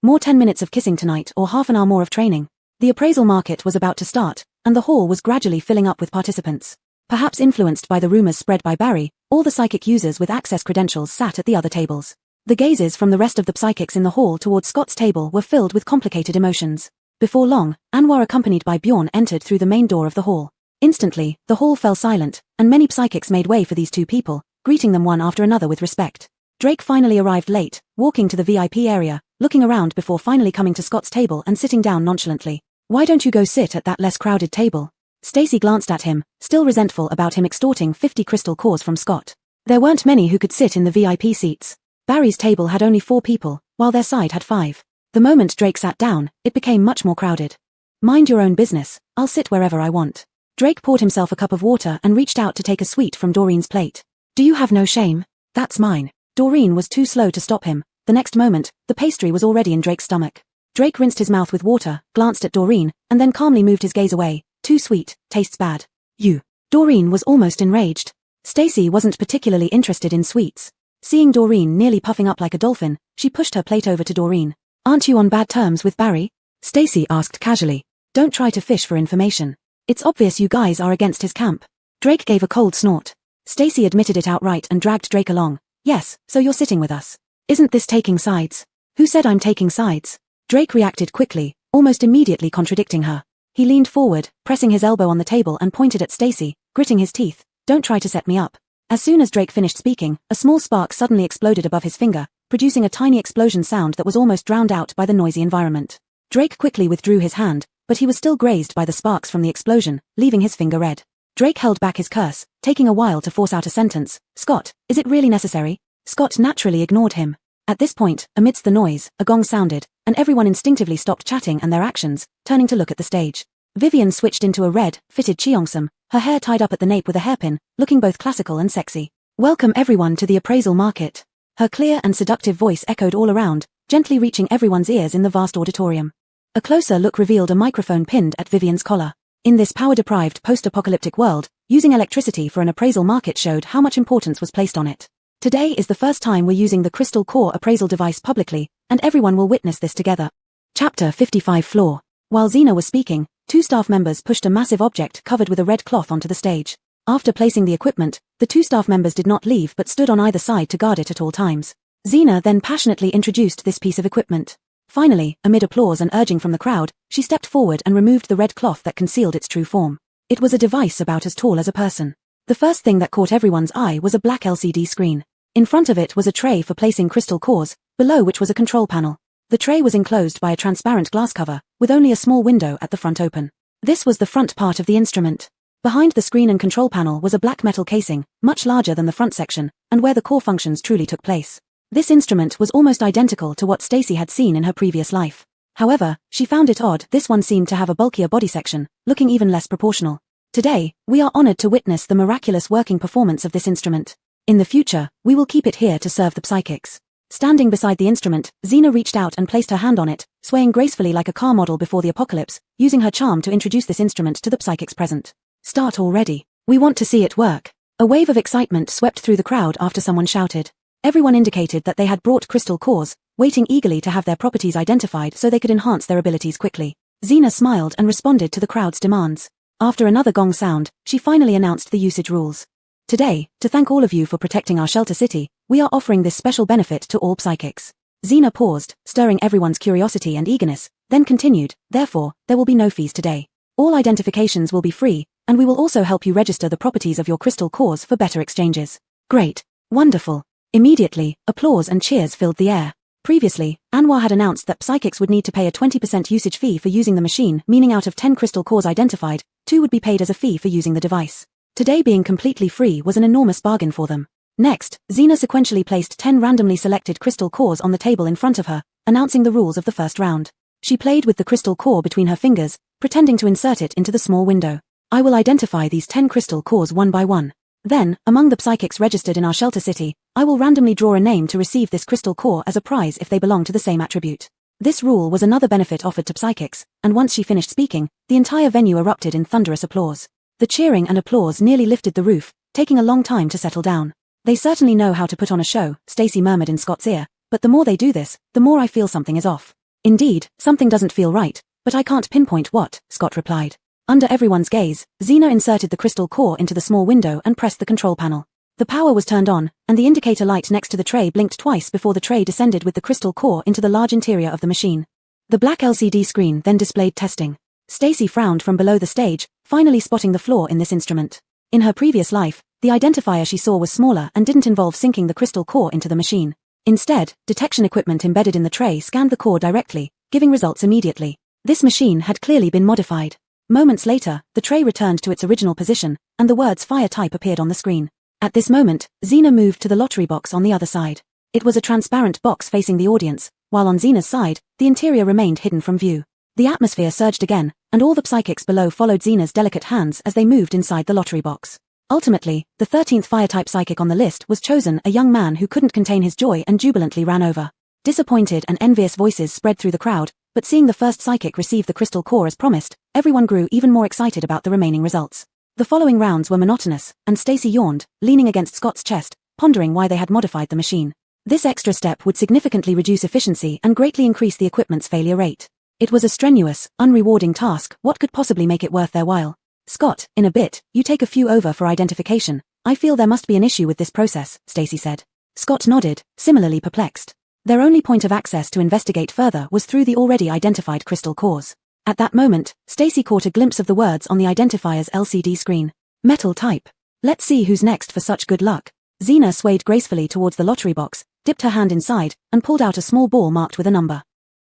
More 10 minutes of kissing tonight or half an hour more of training. The appraisal market was about to start, and the hall was gradually filling up with participants. Perhaps influenced by the rumors spread by Barry, all the psychic users with access credentials sat at the other tables. The gazes from the rest of the psychics in the hall towards Scott's table were filled with complicated emotions. Before long, Anwar accompanied by Bjorn entered through the main door of the hall. Instantly, the hall fell silent, and many psychics made way for these two people, greeting them one after another with respect. Drake finally arrived late, walking to the VIP area, looking around before finally coming to Scott's table and sitting down nonchalantly. "Why don't you go sit at that less crowded table?" Stacy glanced at him, still resentful about him extorting 50 crystal cores from Scott. There weren't many who could sit in the VIP seats. Barry's table had only 4 people, while their side had 5. The moment Drake sat down, it became much more crowded. "Mind your own business, I'll sit wherever I want." Drake poured himself a cup of water and reached out to take a sweet from Doreen's plate. "Do you have no shame?" "That's mine." Doreen was too slow to stop him. The next moment, the pastry was already in Drake's stomach. Drake rinsed his mouth with water, glanced at Doreen, and then calmly moved his gaze away. "Too sweet, tastes bad." "You." Doreen was almost enraged. Stacy wasn't particularly interested in sweets. Seeing Doreen nearly puffing up like a dolphin, she pushed her plate over to Doreen. "Aren't you on bad terms with Barry?" Stacy asked casually. "Don't try to fish for information. It's obvious you guys are against his camp." Drake gave a cold snort. Stacy admitted it outright and dragged Drake along. "Yes, so you're sitting with us. Isn't this taking sides?" "Who said I'm taking sides?" Drake reacted quickly, almost immediately contradicting her. He leaned forward, pressing his elbow on the table and pointed at Stacy, gritting his teeth. "Don't try to set me up." As soon as Drake finished speaking, a small spark suddenly exploded above his finger, producing a tiny explosion sound that was almost drowned out by the noisy environment. Drake quickly withdrew his hand, but he was still grazed by the sparks from the explosion, leaving his finger red. Drake held back his curse, taking a while to force out a sentence. "Scott, is it really necessary?" Scott naturally ignored him. At this point, amidst the noise, a gong sounded, and everyone instinctively stopped chatting and their actions, turning to look at the stage. Vivian switched into a red, fitted cheongsam, her hair tied up at the nape with a hairpin, looking both classical and sexy. "Welcome everyone to the appraisal market." Her clear and seductive voice echoed all around, gently reaching everyone's ears in the vast auditorium. A closer look revealed a microphone pinned at Vivian's collar. In this power-deprived post-apocalyptic world, using electricity for an appraisal market showed how much importance was placed on it. Today is the first time we're using the Crystal Core appraisal device publicly, and everyone will witness this together. Chapter 55 Floor. While Xena was speaking, 2 staff members pushed a massive object covered with a red cloth onto the stage. After placing the equipment, the 2 staff members did not leave but stood on either side to guard it at all times. Xena then passionately introduced this piece of equipment. Finally, amid applause and urging from the crowd, she stepped forward and removed the red cloth that concealed its true form. It was a device about as tall as a person. The first thing that caught everyone's eye was a black LCD screen. In front of it was a tray for placing crystal cores, below which was a control panel. The tray was enclosed by a transparent glass cover, with only a small window at the front open. This was the front part of the instrument. Behind the screen and control panel was a black metal casing, much larger than the front section, and where the core functions truly took place. This instrument was almost identical to what Stacy had seen in her previous life. However, she found it odd this one seemed to have a bulkier body section, looking even less proportional. Today, we are honored to witness the miraculous working performance of this instrument. In the future, we will keep it here to serve the psychics. Standing beside the instrument, Xena reached out and placed her hand on it, swaying gracefully like a car model before the apocalypse, using her charm to introduce this instrument to the psychics present. Start already. We want to see it work. A wave of excitement swept through the crowd after someone shouted. Everyone indicated that they had brought crystal cores, waiting eagerly to have their properties identified so they could enhance their abilities quickly. Xena smiled and responded to the crowd's demands. After another gong sound, she finally announced the usage rules. Today, to thank all of you for protecting our shelter city, we are offering this special benefit to all psychics. Xena paused, stirring everyone's curiosity and eagerness, then continued, therefore, there will be no fees today. All identifications will be free, and we will also help you register the properties of your crystal cores for better exchanges. Great. Wonderful. Immediately, applause and cheers filled the air. Previously, Anwar had announced that psychics would need to pay a 20% usage fee for using the machine, meaning out of 10 crystal cores identified, 2 would be paid as a fee for using the device. Today being completely free was an enormous bargain for them. Next, Xena sequentially placed 10 randomly selected crystal cores on the table in front of her, announcing the rules of the first round. She played with the crystal core between her fingers, pretending to insert it into the small window. I will identify these 10 crystal cores one by one. Then, among the psychics registered in our shelter city, I will randomly draw a name to receive this crystal core as a prize if they belong to the same attribute. This rule was another benefit offered to psychics, and once she finished speaking, the entire venue erupted in thunderous applause. The cheering and applause nearly lifted the roof, taking a long time to settle down. They certainly know how to put on a show, Stacy murmured in Scott's ear, but the more they do this, the more I feel something is off. Indeed, something doesn't feel right, but I can't pinpoint what, Scott replied. Under everyone's gaze, Xena inserted the crystal core into the small window and pressed the control panel. The power was turned on, and the indicator light next to the tray blinked twice before the tray descended with the crystal core into the large interior of the machine. The black LCD screen then displayed testing. Stacy frowned from below the stage, finally spotting the flaw in this instrument. In her previous life, the identifier she saw was smaller and didn't involve sinking the crystal core into the machine. Instead, detection equipment embedded in the tray scanned the core directly, giving results immediately. This machine had clearly been modified. Moments later, the tray returned to its original position, and the words fire type appeared on the screen. At this moment, Xena moved to the lottery box on the other side. It was a transparent box facing the audience, while on Xena's side, the interior remained hidden from view. The atmosphere surged again, and all the psychics below followed Xena's delicate hands as they moved inside the lottery box. Ultimately, the 13th fire-type psychic on the list was chosen, a young man who couldn't contain his joy and jubilantly ran over. Disappointed and envious voices spread through the crowd, but seeing the first psychic receive the crystal core as promised, everyone grew even more excited about the remaining results. The following rounds were monotonous, and Stacy yawned, leaning against Scott's chest, pondering why they had modified the machine. This extra step would significantly reduce efficiency and greatly increase the equipment's failure rate. It was a strenuous, unrewarding task. What could possibly make it worth their while? Scott, in a bit, you take a few over for identification. I feel there must be an issue with this process, Stacy said. Scott nodded, similarly perplexed. Their only point of access to investigate further was through the already identified crystal cores. At that moment, Stacy caught a glimpse of the words on the identifier's LCD screen. Metal type. Let's see who's next for such good luck. Xena swayed gracefully towards the lottery box, dipped her hand inside, and pulled out a small ball marked with a number.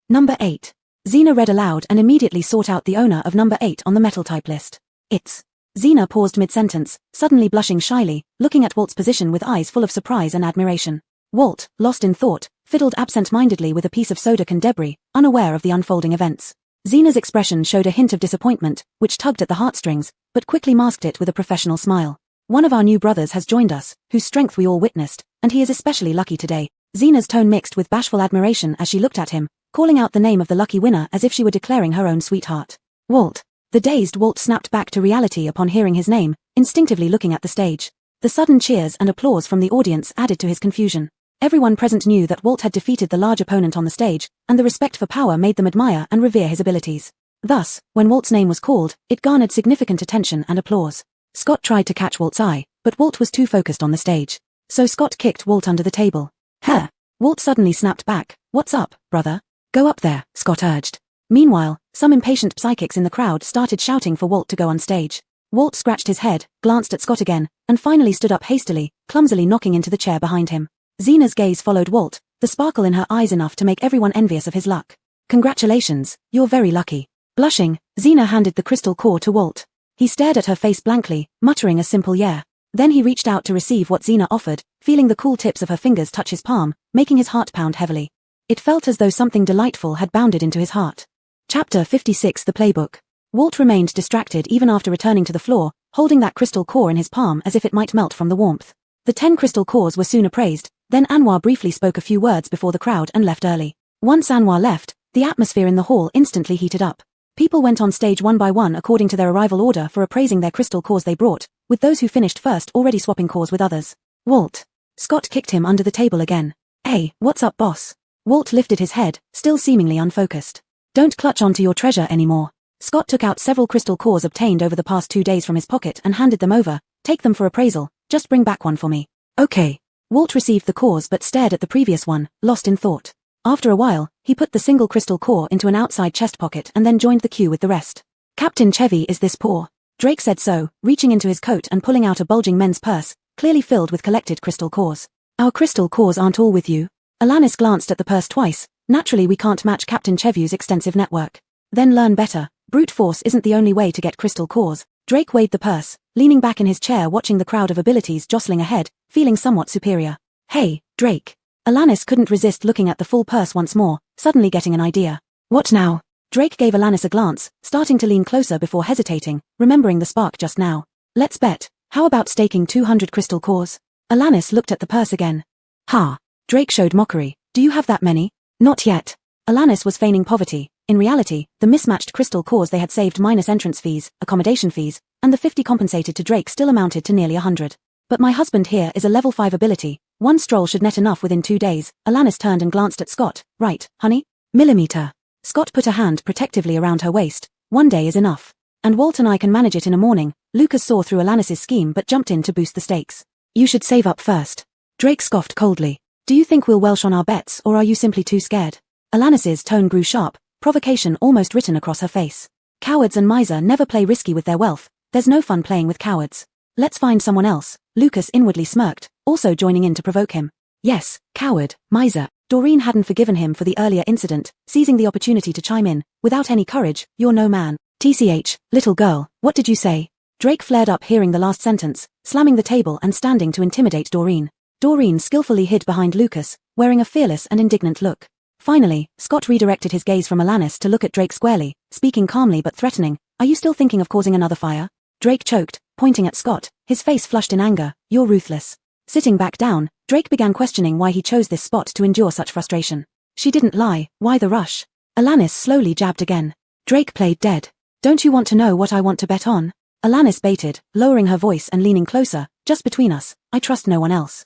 Number 8. Xena read aloud and immediately sought out the owner of number 8 on the metal type list. It's. Xena paused mid-sentence, suddenly blushing shyly, looking at Walt's position with eyes full of surprise and admiration. Walt, lost in thought, fiddled absent-mindedly with a piece of soda can debris, unaware of the unfolding events. Xena's expression showed a hint of disappointment, which tugged at the heartstrings, but quickly masked it with a professional smile. One of our new brothers has joined us, whose strength we all witnessed, and he is especially lucky today. Xena's tone mixed with bashful admiration as she looked at him, calling out the name of the lucky winner as if she were declaring her own sweetheart. Walt. The dazed Walt snapped back to reality upon hearing his name, instinctively looking at the stage. The sudden cheers and applause from the audience added to his confusion. Everyone present knew that Walt had defeated the large opponent on the stage, and the respect for power made them admire and revere his abilities. Thus, when Walt's name was called, it garnered significant attention and applause. Scott tried to catch Walt's eye, but Walt was too focused on the stage. So Scott kicked Walt under the table. Huh! Walt suddenly snapped back. What's up, brother? Go up there, Scott urged. Meanwhile, some impatient psychics in the crowd started shouting for Walt to go on stage. Walt scratched his head, glanced at Scott again, and finally stood up hastily, clumsily knocking into the chair behind him. Zena's gaze followed Walt, the sparkle in her eyes enough to make everyone envious of his luck. Congratulations, you're very lucky. Blushing, Zena handed the crystal core to Walt. He stared at her face blankly, muttering a simple yeah. Then he reached out to receive what Zena offered, feeling the cool tips of her fingers touch his palm, making his heart pound heavily. It felt as though something delightful had bounded into his heart. Chapter 56 The Playbook. Walt remained distracted even after returning to the floor, holding that crystal core in his palm as if it might melt from the warmth. The 10 crystal cores were soon appraised, then Anwar briefly spoke a few words before the crowd and left early. Once Anwar left, the atmosphere in the hall instantly heated up. People went on stage one by one according to their arrival order for appraising their crystal cores they brought, with those who finished first already swapping cores with others. Walt. Scott kicked him under the table again. Hey, what's up, boss? Walt lifted his head, still seemingly unfocused. Don't clutch onto your treasure anymore. Scott took out several crystal cores obtained over the past 2 days from his pocket and handed them over. Take them for appraisal, just bring back one for me. Okay. Walt received the cores but stared at the previous one, lost in thought. After a while, he put the single crystal core into an outside chest pocket and then joined the queue with the rest. Captain Chevy, is this poor? Drake said so, reaching into his coat and pulling out a bulging men's purse, clearly filled with collected crystal cores. Our crystal cores aren't all with you. Alanis glanced at the purse twice. Naturally we can't match Captain Chevy's extensive network. Then learn better. Brute force isn't the only way to get crystal cores. Drake weighed the purse, leaning back in his chair watching the crowd of abilities jostling ahead, feeling somewhat superior. Hey, Drake. Alanis couldn't resist looking at the full purse once more, suddenly getting an idea. What now? Drake gave Alanis a glance, starting to lean closer before hesitating, remembering the spark just now. Let's bet. How about staking 200 crystal cores? Alanis looked at the purse again. Ha. Drake showed mockery. Do you have that many? Not yet. Alanis was feigning poverty. In reality, the mismatched crystal cores they had saved minus entrance fees, accommodation fees, and the 50 compensated to Drake still amounted to nearly 100. But my husband here is a level 5 ability. One stroll should net enough within 2 days. Alanis turned and glanced at Scott. Right, honey? Millimeter. Scott put a hand protectively around her waist. 1 day is enough. And Walt and I can manage it in a morning. Lucas saw through Alanis's scheme but jumped in to boost the stakes. You should save up first. Drake scoffed coldly. Do you think we'll welsh on our bets or are you simply too scared? Alanis's tone grew sharp, provocation almost written across her face. Cowards and miser never play risky with their wealth. There's no fun playing with cowards. Let's find someone else. Lucas inwardly smirked, also joining in to provoke him. Yes, coward, miser. Doreen hadn't forgiven him for the earlier incident, seizing the opportunity to chime in. Without any courage, you're no man. TCH, little girl, what did you say? Drake flared up hearing the last sentence, slamming the table and standing to intimidate Doreen. Doreen skillfully hid behind Lucas, wearing a fearless and indignant look. Finally, Scott redirected his gaze from Alanis to look at Drake squarely, speaking calmly but threatening. Are you still thinking of causing another fire? Drake choked, pointing at Scott, his face flushed in anger. You're ruthless. Sitting back down, Drake began questioning why he chose this spot to endure such frustration. She didn't lie, why the rush? Alanis slowly jabbed again. Drake played dead. Don't you want to know what I want to bet on? Alanis baited, lowering her voice and leaning closer. Just between us, I trust no one else.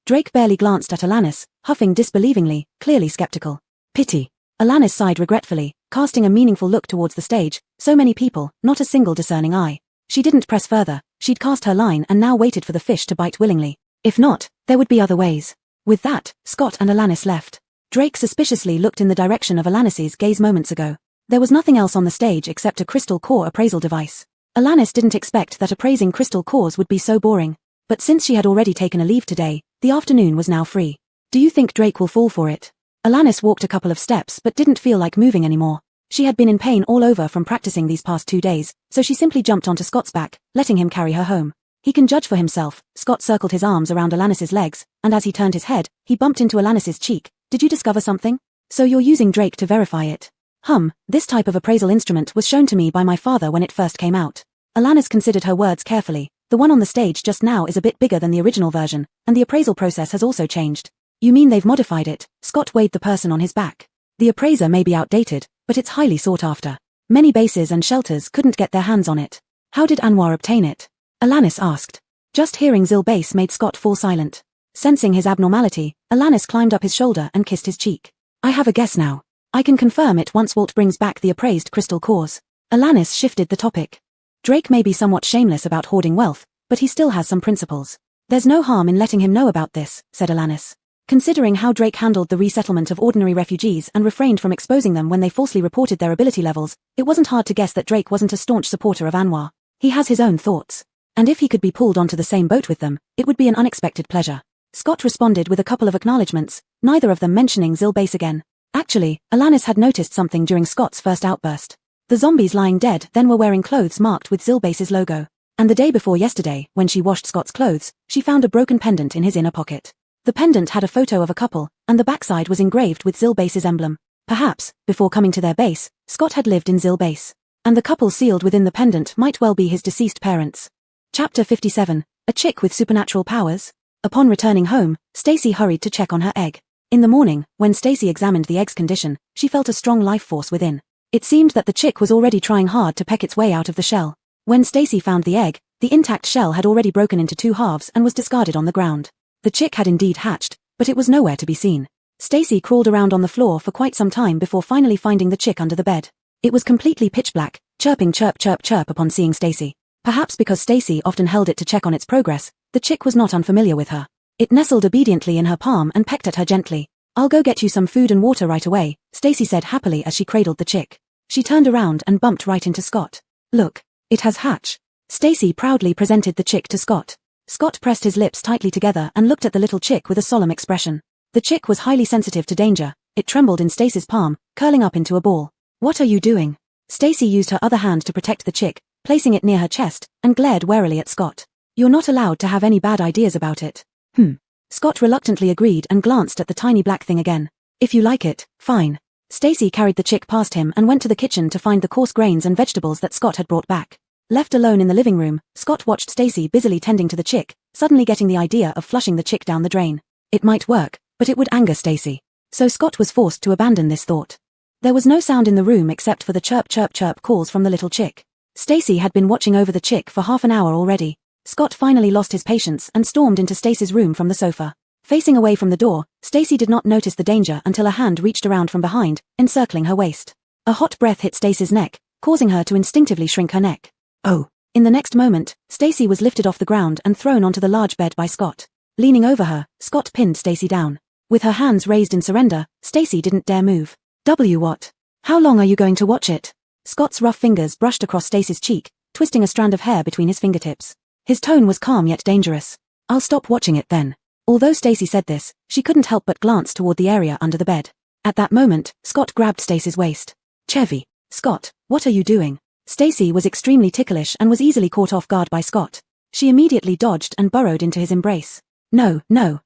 Drake barely glanced at Alanis, huffing disbelievingly, clearly skeptical. Pity. Alanis sighed regretfully, casting a meaningful look towards the stage. So many people, not a single discerning eye. She didn't press further. She'd cast her line and now waited for the fish to bite willingly. If not, there would be other ways. With that, Scott and Alanis left. Drake suspiciously looked in the direction of Alanis's gaze moments ago. There was nothing else on the stage except a crystal core appraisal device. Alanis didn't expect that appraising crystal cores would be so boring. But since she had already taken a leave today, the afternoon was now free. Do you think Drake will fall for it? Alanis walked a couple of steps but didn't feel like moving anymore. She had been in pain all over from practicing these past 2 days, so she simply jumped onto Scott's back, letting him carry her home. He can judge for himself. Scott circled his arms around Alanis's legs, and as he turned his head, he bumped into Alanis's cheek. Did you discover something? So you're using Drake to verify it? This type of appraisal instrument was shown to me by my father when it first came out. Alanis considered her words carefully. The one on the stage just now is a bit bigger than the original version, and the appraisal process has also changed. You mean they've modified it? Scott weighed the person on his back. The appraiser may be outdated, but it's highly sought after. Many bases and shelters couldn't get their hands on it. How did Anwar obtain it? Alanis asked. Just hearing Zil Base made Scott fall silent. Sensing his abnormality, Alanis climbed up his shoulder and kissed his cheek. I have a guess now. I can confirm it once Walt brings back the appraised crystal cores. Alanis shifted the topic. Drake may be somewhat shameless about hoarding wealth, but he still has some principles. There's no harm in letting him know about this, said Alanis. Considering how Drake handled the resettlement of ordinary refugees and refrained from exposing them when they falsely reported their ability levels, it wasn't hard to guess that Drake wasn't a staunch supporter of Anwar. He has his own thoughts. And if he could be pulled onto the same boat with them, it would be an unexpected pleasure. Scott responded with a couple of acknowledgements, neither of them mentioning Zilbase again. Actually, Alanis had noticed something during Scott's first outburst. The zombies lying dead then were wearing clothes marked with Zilbase's logo. And the day before yesterday, when she washed Scott's clothes, she found a broken pendant in his inner pocket. The pendant had a photo of a couple, and the backside was engraved with Zilbase's emblem. Perhaps, before coming to their base, Scott had lived in Zilbase. And the couple sealed within the pendant might well be his deceased parents. Chapter 57, A Chick with Supernatural Powers? Upon returning home, Stacy hurried to check on her egg. In the morning, when Stacy examined the egg's condition, she felt a strong life force within. It seemed that the chick was already trying hard to peck its way out of the shell. When Stacy found the egg, the intact shell had already broken into 2 halves and was discarded on the ground. The chick had indeed hatched, but it was nowhere to be seen. Stacy crawled around on the floor for quite some time before finally finding the chick under the bed. It was completely pitch black, chirping chirp chirp chirp upon seeing Stacy. Perhaps because Stacy often held it to check on its progress, the chick was not unfamiliar with her. It nestled obediently in her palm and pecked at her gently. "I'll go get you some food and water right away," Stacy said happily as she cradled the chick. She turned around and bumped right into Scott. "Look, it has hatched." Stacy proudly presented the chick to Scott. Scott pressed his lips tightly together and looked at the little chick with a solemn expression. The chick was highly sensitive to danger. It trembled in Stacy's palm, curling up into a ball. "What are you doing?" Stacy used her other hand to protect the chick, placing it near her chest, and glared warily at Scott. "You're not allowed to have any bad ideas about it." Scott reluctantly agreed and glanced at the tiny black thing again. "If you like it, fine." Stacy carried the chick past him and went to the kitchen to find the coarse grains and vegetables that Scott had brought back. Left alone in the living room, Scott watched Stacy busily tending to the chick, suddenly getting the idea of flushing the chick down the drain. It might work, but it would anger Stacy. So Scott was forced to abandon this thought. There was no sound in the room except for the chirp chirp chirp calls from the little chick. Stacy had been watching over the chick for half an hour already. Scott finally lost his patience and stormed into Stacy's room from the sofa. Facing away from the door, Stacy did not notice the danger until a hand reached around from behind, encircling her waist. A hot breath hit Stacy's neck, causing her to instinctively shrink her neck. Oh! In the next moment, Stacy was lifted off the ground and thrown onto the large bed by Scott. Leaning over her, Scott pinned Stacy down. With her hands raised in surrender, Stacy didn't dare move. What? How long are you going to watch it?" Scott's rough fingers brushed across Stacy's cheek, twisting a strand of hair between his fingertips. His tone was calm yet dangerous. "I'll stop watching it then." Although Stacy said this, she couldn't help but glance toward the area under the bed. At that moment, Scott grabbed Stacy's waist. "Chevy." "Scott, what are you doing?" Stacy was extremely ticklish and was easily caught off guard by Scott. She immediately dodged and burrowed into his embrace. No,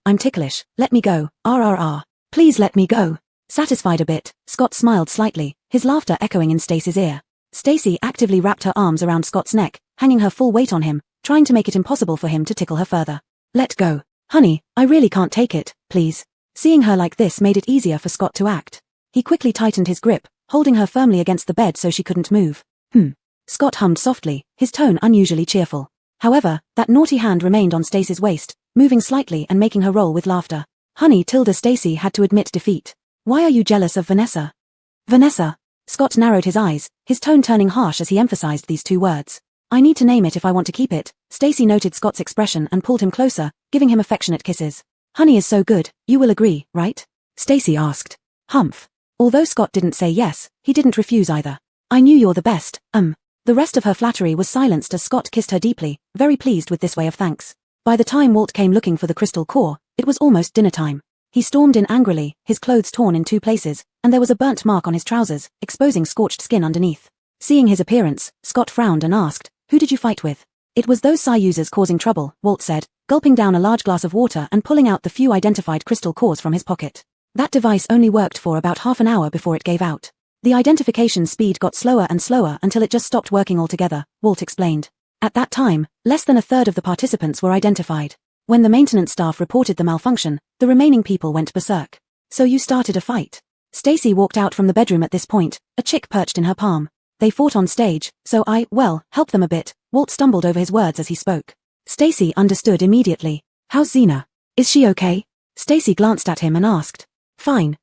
I'm ticklish. Let me go. RRR. Please let me go." Satisfied a bit, Scott smiled slightly, his laughter echoing in Stacy's ear. Stacy actively wrapped her arms around Scott's neck, hanging her full weight on him, trying to make it impossible for him to tickle her further. "Let go. Honey, I really can't take it, please." Seeing her like this made it easier for Scott to act. He quickly tightened his grip, holding her firmly against the bed so she couldn't move. Scott hummed softly, his tone unusually cheerful. However, that naughty hand remained on Stacy's waist, moving slightly and making her roll with laughter. Honey, Stacy had to admit defeat. "Why are you jealous of Vanessa?" "Vanessa?" Scott narrowed his eyes, his tone turning harsh as he emphasized these 2 words. "I need to name it if I want to keep it." Stacy noted Scott's expression and pulled him closer, giving him affectionate kisses. "Honey is so good, you will agree, right?" Stacy asked. Humph. Although Scott didn't say yes, he didn't refuse either. "I knew you're the best, The rest of her flattery was silenced as Scott kissed her deeply, very pleased with this way of thanks. By the time Walt came looking for the crystal core, it was almost dinner time. He stormed in angrily, his clothes torn in 2 places, and there was a burnt mark on his trousers, exposing scorched skin underneath. Seeing his appearance, Scott frowned and asked, "Who did you fight with?" "It was those Psi users causing trouble," Walt said, gulping down a large glass of water and pulling out the few identified crystal cores from his pocket. That device only worked for about half an hour before it gave out. The identification speed got slower and slower until it just stopped working altogether, Walt explained. At that time, less than a third of the participants were identified. When the maintenance staff reported the malfunction, the remaining people went berserk. "So you started a fight?" Stacy walked out from the bedroom at this point, a chick perched in her palm. "They fought on stage, so helped them a bit." Walt stumbled over his words as he spoke. Stacy understood immediately. "How's Xena? Is she okay?" Stacy glanced at him and asked. Fine.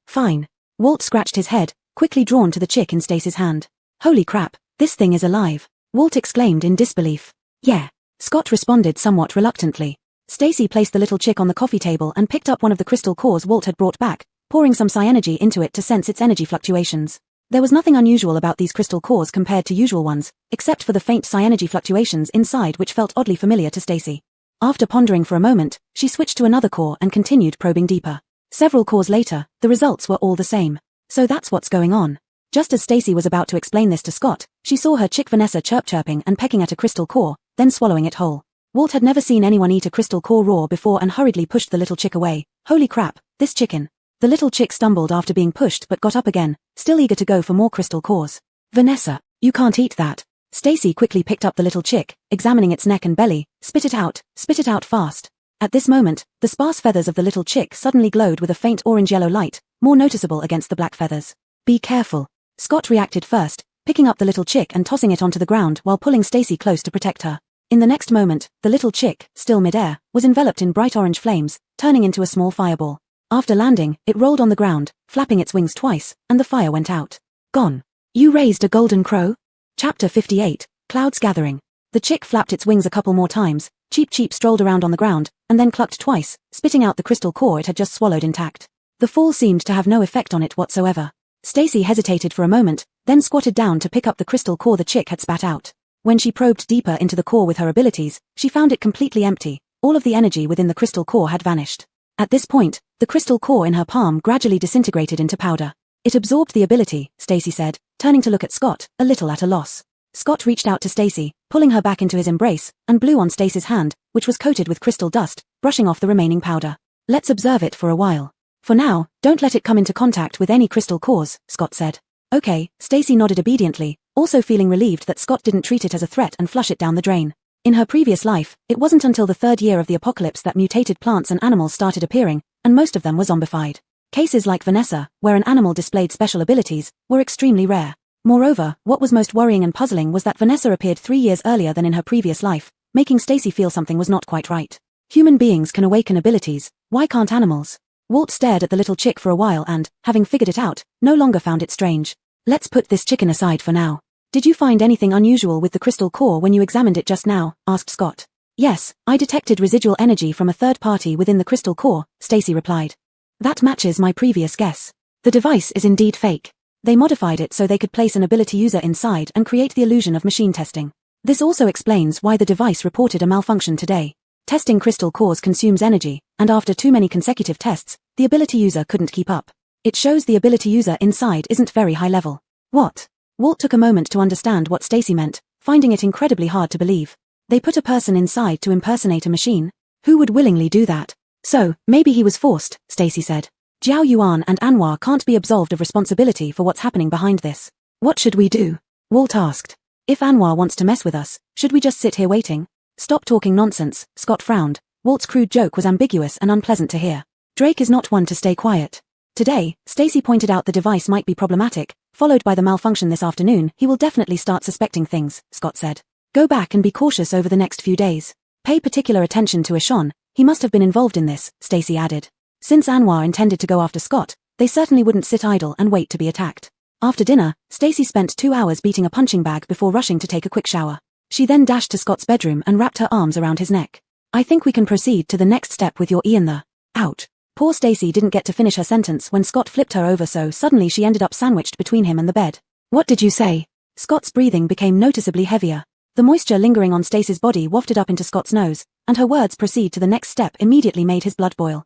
Walt scratched his head, quickly drawn to the chick in Stacy's hand. "Holy crap, this thing is alive," Walt exclaimed in disbelief. "Yeah," Scott responded somewhat reluctantly. Stacy placed the little chick on the coffee table and picked up one of the crystal cores Walt had brought back, pouring some psi energy into it to sense its energy fluctuations. There was nothing unusual about these crystal cores compared to usual ones, except for the faint psi energy fluctuations inside which felt oddly familiar to Stacy. After pondering for a moment, she switched to another core and continued probing deeper. Several cores later, the results were all the same. So that's what's going on. Just as Stacy was about to explain this to Scott, she saw her chick Vanessa chirping and pecking at a crystal core, then swallowing it whole. Walt had never seen anyone eat a crystal core raw before and hurriedly pushed the little chick away. Holy crap, this chicken. The little chick stumbled after being pushed but got up again, still eager to go for more crystal cores. Vanessa, you can't eat that. Stacy quickly picked up the little chick, examining its neck and belly. Spit it out fast. At this moment, the sparse feathers of the little chick suddenly glowed with a faint orange-yellow light, more noticeable against the black feathers. Be careful. Scott reacted first, picking up the little chick and tossing it onto the ground while pulling Stacy close to protect her. In the next moment, the little chick, still mid-air, was enveloped in bright orange flames, turning into a small fireball. After landing, it rolled on the ground, flapping its wings twice, and the fire went out. Gone. You raised a golden crow? Chapter 58, Clouds Gathering. The chick flapped its wings a couple more times, Cheep strolled around on the ground, and then clucked twice, spitting out the crystal core it had just swallowed intact. The fall seemed to have no effect on it whatsoever. Stacy hesitated for a moment, then squatted down to pick up the crystal core the chick had spat out. When she probed deeper into the core with her abilities, she found it completely empty. All of the energy within the crystal core had vanished. At this point, the crystal core in her palm gradually disintegrated into powder. It absorbed the ability, Stacy said, turning to look at Scott, a little at a loss. Scott reached out to Stacy, pulling her back into his embrace, and blew on Stacy's hand, which was coated with crystal dust, brushing off the remaining powder. Let's observe it for a while. For now, don't let it come into contact with any crystal cores, Scott said. Okay, Stacy nodded obediently, also feeling relieved that Scott didn't treat it as a threat and flush it down the drain. In her previous life, it wasn't until the third year of the apocalypse that mutated plants and animals started appearing, and most of them were zombified. Cases like Vanessa, where an animal displayed special abilities, were extremely rare. Moreover, what was most worrying and puzzling was that Vanessa appeared 3 years earlier than in her previous life, making Stacy feel something was not quite right. Human beings can awaken abilities, why can't animals? Walt stared at the little chick for a while and, having figured it out, no longer found it strange. Let's put this chicken aside for now. Did you find anything unusual with the crystal core when you examined it just now? Asked Scott. Yes, I detected residual energy from a third party within the crystal core, Stacy replied. That matches my previous guess. The device is indeed fake. They modified it so they could place an ability user inside and create the illusion of machine testing. This also explains why the device reported a malfunction today. Testing crystal cores consumes energy, and after too many consecutive tests, the ability user couldn't keep up. It shows the ability user inside isn't very high level. What? Walt took a moment to understand what Stacy meant, finding it incredibly hard to believe. They put a person inside to impersonate a machine? Who would willingly do that? So, maybe he was forced, Stacy said. Jiao Yuan and Anwar can't be absolved of responsibility for what's happening behind this. What should we do? Walt asked. If Anwar wants to mess with us, should we just sit here waiting? Stop talking nonsense, Scott frowned. Walt's crude joke was ambiguous and unpleasant to hear. Drake is not one to stay quiet. Today, Stacy pointed out the device might be problematic, followed by the malfunction this afternoon. He will definitely start suspecting things, Scott said. Go back and be cautious over the next few days. Pay particular attention to Ishan, he must have been involved in this, Stacy added. Since Anwar intended to go after Scott, they certainly wouldn't sit idle and wait to be attacked. After dinner, Stacy spent 2 hours beating a punching bag before rushing to take a quick shower. She then dashed to Scott's bedroom and wrapped her arms around his neck. I think we can proceed to the next step with your Ian the. Ouch. Poor Stacy didn't get to finish her sentence when Scott flipped her over, so suddenly she ended up sandwiched between him and the bed. What did you say? Scott's breathing became noticeably heavier. The moisture lingering on Stacy's body wafted up into Scott's nose, and her words proceed to the next step immediately made his blood boil.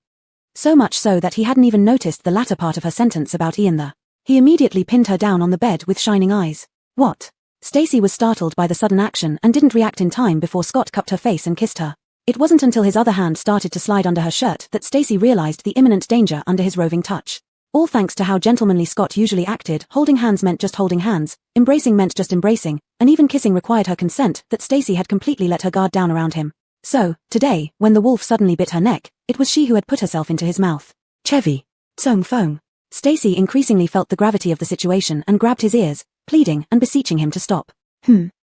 So much so that he hadn't even noticed the latter part of her sentence about Ian the. He immediately pinned her down on the bed with shining eyes. What? Stacy was startled by the sudden action and didn't react in time before Scott cupped her face and kissed her. It wasn't until his other hand started to slide under her shirt that Stacy realized the imminent danger under his roving touch. All thanks to how gentlemanly Scott usually acted, holding hands meant just holding hands, embracing meant just embracing, and even kissing required her consent, that Stacy had completely let her guard down around him. So, today, when the wolf suddenly bit her neck, it was she who had put herself into his mouth. Chevy. Tsong Fong. Stacy increasingly felt the gravity of the situation and grabbed his ears, pleading and beseeching him to stop.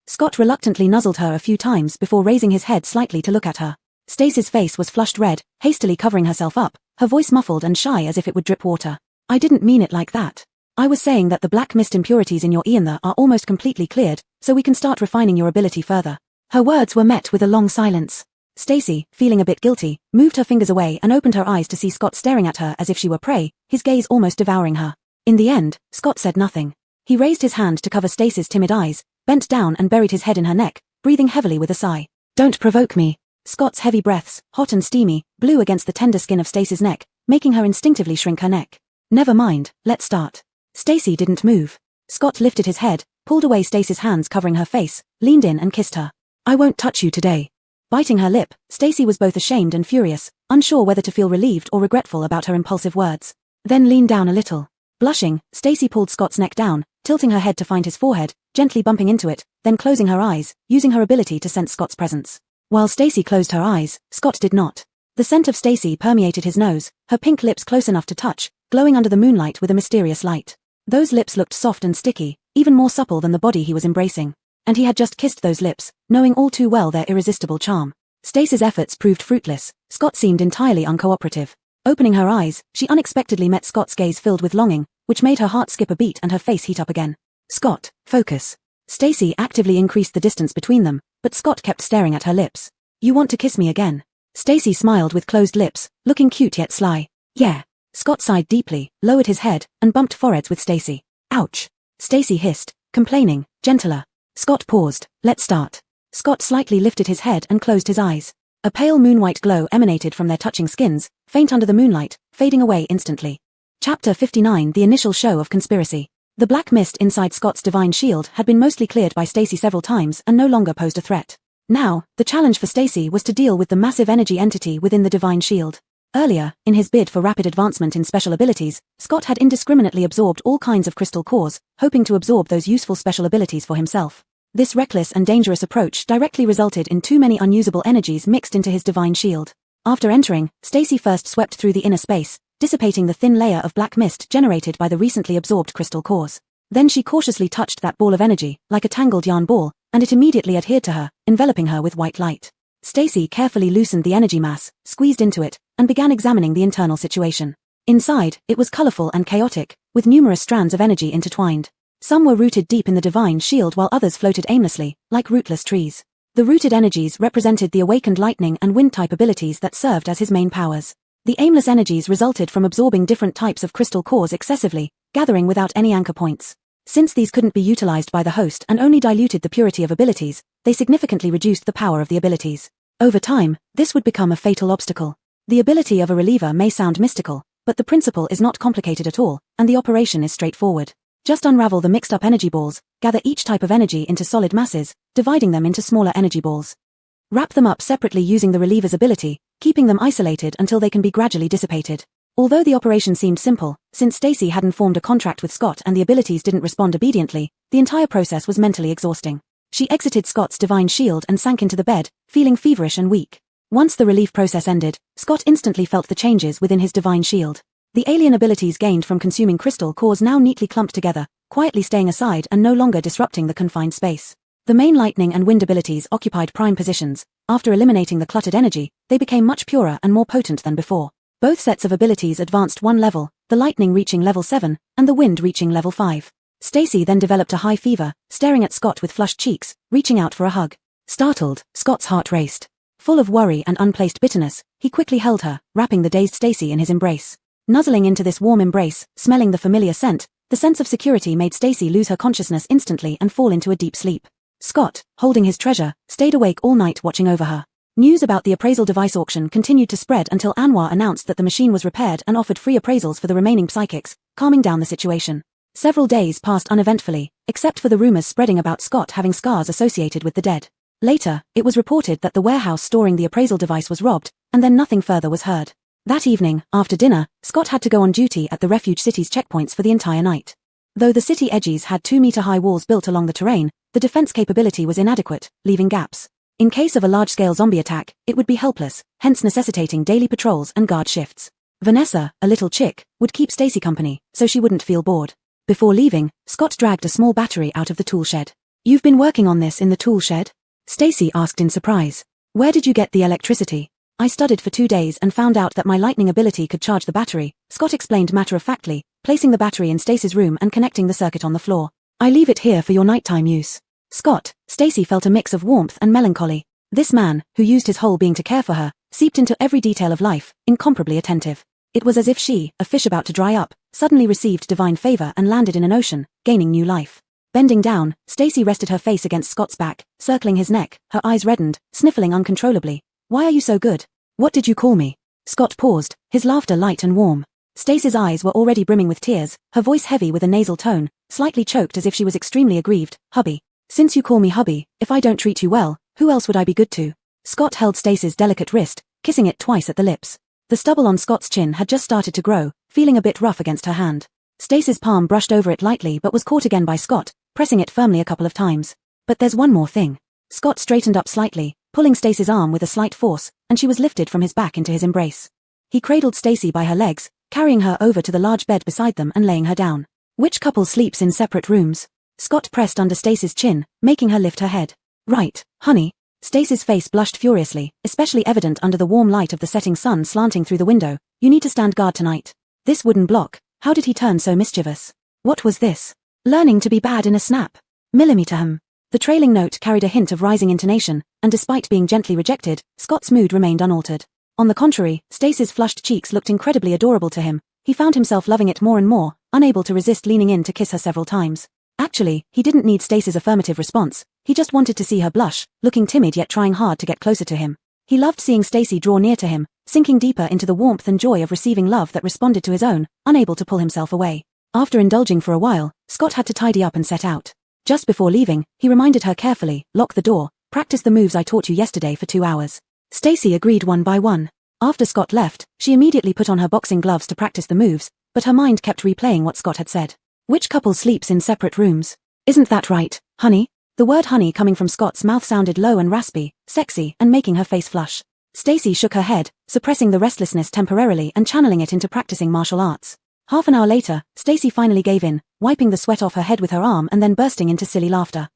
Scott reluctantly nuzzled her a few times before raising his head slightly to look at her. Stacy's face was flushed red, hastily covering herself up, her voice muffled and shy as if it would drip water. I didn't mean it like that. I was saying that the black mist impurities in your Ian are almost completely cleared, so we can start refining your ability further. Her words were met with a long silence. Stacy, feeling a bit guilty, moved her fingers away and opened her eyes to see Scott staring at her as if she were prey, his gaze almost devouring her. In the end, Scott said nothing. He raised his hand to cover Stacy's timid eyes, bent down and buried his head in her neck, breathing heavily with a sigh. "Don't provoke me." Scott's heavy breaths, hot and steamy, blew against the tender skin of Stacy's neck, making her instinctively shrink her neck. "Never mind, let's start." Stacy didn't move. Scott lifted his head, pulled away Stacy's hands covering her face, leaned in and kissed her. "I won't touch you today." Biting her lip, Stacy was both ashamed and furious, unsure whether to feel relieved or regretful about her impulsive words. Then leaned down a little. Blushing, Stacy pulled Scott's neck down, tilting her head to find his forehead, gently bumping into it, then closing her eyes, using her ability to sense Scott's presence. While Stacy closed her eyes, Scott did not. The scent of Stacy permeated his nose, her pink lips close enough to touch, glowing under the moonlight with a mysterious light. Those lips looked soft and sticky, even more supple than the body he was embracing. And he had just kissed those lips, knowing all too well their irresistible charm. Stacy's efforts proved fruitless. Scott seemed entirely uncooperative. Opening her eyes, she unexpectedly met Scott's gaze filled with longing, which made her heart skip a beat and her face heat up again. "Scott, focus." Stacy actively increased the distance between them, but Scott kept staring at her lips. "You want to kiss me again?" Stacy smiled with closed lips, looking cute yet sly. "Yeah." Scott sighed deeply, lowered his head, and bumped foreheads with Stacy. "Ouch." Stacy hissed, complaining, "Gentler." Scott paused. "Let's start." Scott slightly lifted his head and closed his eyes. A pale moon-white glow emanated from their touching skins, faint under the moonlight, fading away instantly. Chapter 59 The Initial Show of Conspiracy. The black mist inside Scott's divine shield had been mostly cleared by Stacy several times and no longer posed a threat. Now, the challenge for Stacy was to deal with the massive energy entity within the divine shield. Earlier, in his bid for rapid advancement in special abilities, Scott had indiscriminately absorbed all kinds of crystal cores, hoping to absorb those useful special abilities for himself. This reckless and dangerous approach directly resulted in too many unusable energies mixed into his divine shield. After entering, Stacy first swept through the inner space, dissipating the thin layer of black mist generated by the recently absorbed crystal cores. Then she cautiously touched that ball of energy, like a tangled yarn ball, and it immediately adhered to her, enveloping her with white light. Stacy carefully loosened the energy mass, squeezed into it, and began examining the internal situation. Inside, it was colorful and chaotic, with numerous strands of energy intertwined. Some were rooted deep in the divine shield while others floated aimlessly, like rootless trees. The rooted energies represented the awakened lightning and wind-type abilities that served as his main powers. The aimless energies resulted from absorbing different types of crystal cores excessively, gathering without any anchor points. Since these couldn't be utilized by the host and only diluted the purity of abilities, they significantly reduced the power of the abilities. Over time, this would become a fatal obstacle. The ability of a reliever may sound mystical, but the principle is not complicated at all, and the operation is straightforward. Just unravel the mixed-up energy balls, gather each type of energy into solid masses, dividing them into smaller energy balls. Wrap them up separately using the reliever's ability, keeping them isolated until they can be gradually dissipated. Although the operation seemed simple, since Stacy hadn't formed a contract with Scott and the abilities didn't respond obediently, the entire process was mentally exhausting. She exited Scott's divine shield and sank into the bed, feeling feverish and weak. Once the relief process ended, Scott instantly felt the changes within his divine shield. The alien abilities gained from consuming crystal cores now neatly clumped together, quietly staying aside and no longer disrupting the confined space. The main lightning and wind abilities occupied prime positions. After eliminating the cluttered energy, they became much purer and more potent than before. Both sets of abilities advanced one level, the lightning reaching level 7, and the wind reaching level 5. Stacy then developed a high fever, staring at Scott with flushed cheeks, reaching out for a hug. Startled, Scott's heart raced. Full of worry and unplaced bitterness, he quickly held her, wrapping the dazed Stacy in his embrace. Nuzzling into this warm embrace, smelling the familiar scent, the sense of security made Stacy lose her consciousness instantly and fall into a deep sleep. Scott, holding his treasure, stayed awake all night watching over her. News about the appraisal device auction continued to spread until Anwar announced that the machine was repaired and offered free appraisals for the remaining psychics, calming down the situation. Several days passed uneventfully, except for the rumors spreading about Scott having scars associated with the dead. Later, it was reported that the warehouse storing the appraisal device was robbed, and then nothing further was heard. That evening, after dinner, Scott had to go on duty at the Refuge City's checkpoints for the entire night. Though the city edges had 2-meter-high walls built along the terrain, the defense capability was inadequate, leaving gaps. In case of a large-scale zombie attack, it would be helpless, hence necessitating daily patrols and guard shifts. Vanessa, a little chick, would keep Stacy company, so she wouldn't feel bored. Before leaving, Scott dragged a small battery out of the tool shed. "You've been working on this in the tool shed?" Stacy asked in surprise. "Where did you get the electricity?" "I studied for 2 days and found out that my lightning ability could charge the battery," Scott explained matter-of-factly, placing the battery in Stacy's room and connecting the circuit on the floor. "I leave it here for your nighttime use." Scott, Stacy felt a mix of warmth and melancholy. This man, who used his whole being to care for her, seeped into every detail of life, incomparably attentive. It was as if she, a fish about to dry up, suddenly received divine favor and landed in an ocean, gaining new life. Bending down, Stacy rested her face against Scott's back, circling his neck, her eyes reddened, sniffling uncontrollably. Why are you so good? What did you call me? Scott paused, his laughter light and warm. Stacy's eyes were already brimming with tears, her voice heavy with a nasal tone, slightly choked as if she was extremely aggrieved. Hubby. Since you call me hubby, if I don't treat you well, who else would I be good to? Scott held Stacy's delicate wrist, kissing it twice at the lips. The stubble on Scott's chin had just started to grow, feeling a bit rough against her hand. Stacy's palm brushed over it lightly but was caught again by Scott, pressing it firmly a couple of times. But there's one more thing. Scott straightened up slightly, pulling Stacy's arm with a slight force, and she was lifted from his back into his embrace. He cradled Stacy by her legs, carrying her over to the large bed beside them and laying her down. Which couple sleeps in separate rooms? Scott pressed under Stacy's chin, making her lift her head. Right, honey. Stacy's face blushed furiously, especially evident under the warm light of the setting sun slanting through the window. You need to stand guard tonight. This wooden block, how did he turn so mischievous? What was this? Learning to be bad in a snap. Millimeter. The trailing note carried a hint of rising intonation, and despite being gently rejected, Scott's mood remained unaltered. On the contrary, Stacy's flushed cheeks looked incredibly adorable to him. He found himself loving it more and more, unable to resist leaning in to kiss her several times. Actually, he didn't need Stacy's affirmative response. He just wanted to see her blush, looking timid yet trying hard to get closer to him. He loved seeing Stacy draw near to him, sinking deeper into the warmth and joy of receiving love that responded to his own, unable to pull himself away. After indulging for a while, Scott had to tidy up and set out. Just before leaving, he reminded her carefully, lock the door, practice the moves I taught you yesterday for 2 hours. Stacy agreed one by one. After Scott left, she immediately put on her boxing gloves to practice the moves, but her mind kept replaying what Scott had said. Which couple sleeps in separate rooms? Isn't that right, honey? The word honey coming from Scott's mouth sounded low and raspy, sexy, and making her face flush. Stacy shook her head, suppressing the restlessness temporarily and channeling it into practicing martial arts. Half an hour later, Stacy finally gave in, wiping the sweat off her head with her arm and then bursting into silly laughter.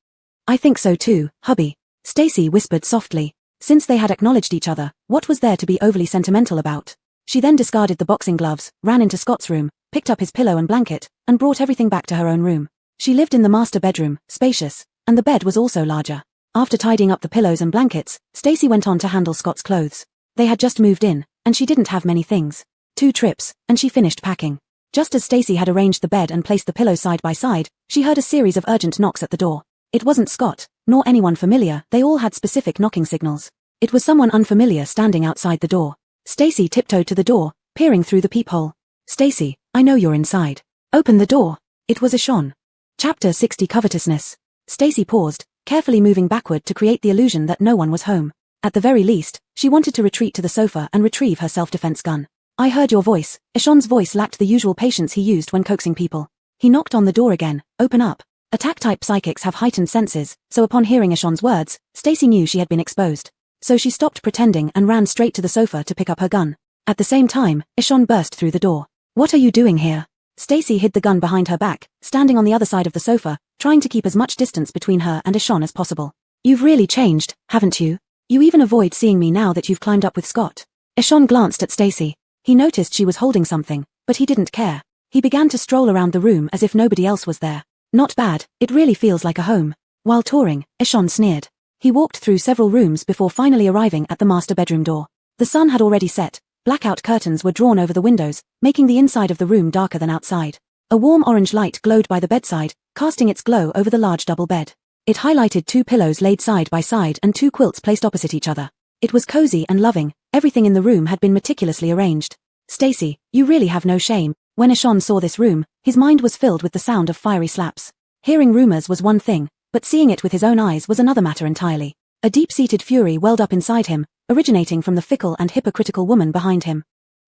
I think so too, hubby. Stacy whispered softly. Since they had acknowledged each other, what was there to be overly sentimental about? She then discarded the boxing gloves, ran into Scott's room, picked up his pillow and blanket, and brought everything back to her own room. She lived in the master bedroom, spacious, and the bed was also larger. After tidying up the pillows and blankets, Stacy went on to handle Scott's clothes. They had just moved in, and she didn't have many things. 2 trips, and she finished packing. Just as Stacy had arranged the bed and placed the pillows side by side, she heard a series of urgent knocks at the door. It wasn't Scott, nor anyone familiar, they all had specific knocking signals. It was someone unfamiliar standing outside the door. Stacy tiptoed to the door, peering through the peephole. Stacy, I know you're inside. Open the door. It was Ashon. Chapter 60 Covetousness. Stacy paused, carefully moving backward to create the illusion that no one was home. At the very least, she wanted to retreat to the sofa and retrieve her self-defense gun. I heard your voice. Ashon's voice lacked the usual patience he used when coaxing people. He knocked on the door again. Open up. Attack-type psychics have heightened senses, so upon hearing Ashon's words, Stacy knew she had been exposed. So she stopped pretending and ran straight to the sofa to pick up her gun. At the same time, Ashon burst through the door. What are you doing here? Stacy hid the gun behind her back, standing on the other side of the sofa, trying to keep as much distance between her and Ashon as possible. You've really changed, haven't you? You even avoid seeing me now that you've climbed up with Scott. Ashon glanced at Stacy. He noticed she was holding something, but he didn't care. He began to stroll around the room as if nobody else was there. Not bad, it really feels like a home. While touring, Ashon sneered. He walked through several rooms before finally arriving at the master bedroom door. The sun had already set. Blackout curtains were drawn over the windows, making the inside of the room darker than outside. A warm orange light glowed by the bedside, casting its glow over the large double bed. It highlighted 2 pillows laid side by side and 2 quilts placed opposite each other. It was cozy and loving. Everything in the room had been meticulously arranged. Stacy, you really have no shame. When Ashon saw this room, his mind was filled with the sound of fiery slaps. Hearing rumors was one thing, but seeing it with his own eyes was another matter entirely. A deep-seated fury welled up inside him, originating from the fickle and hypocritical woman behind him.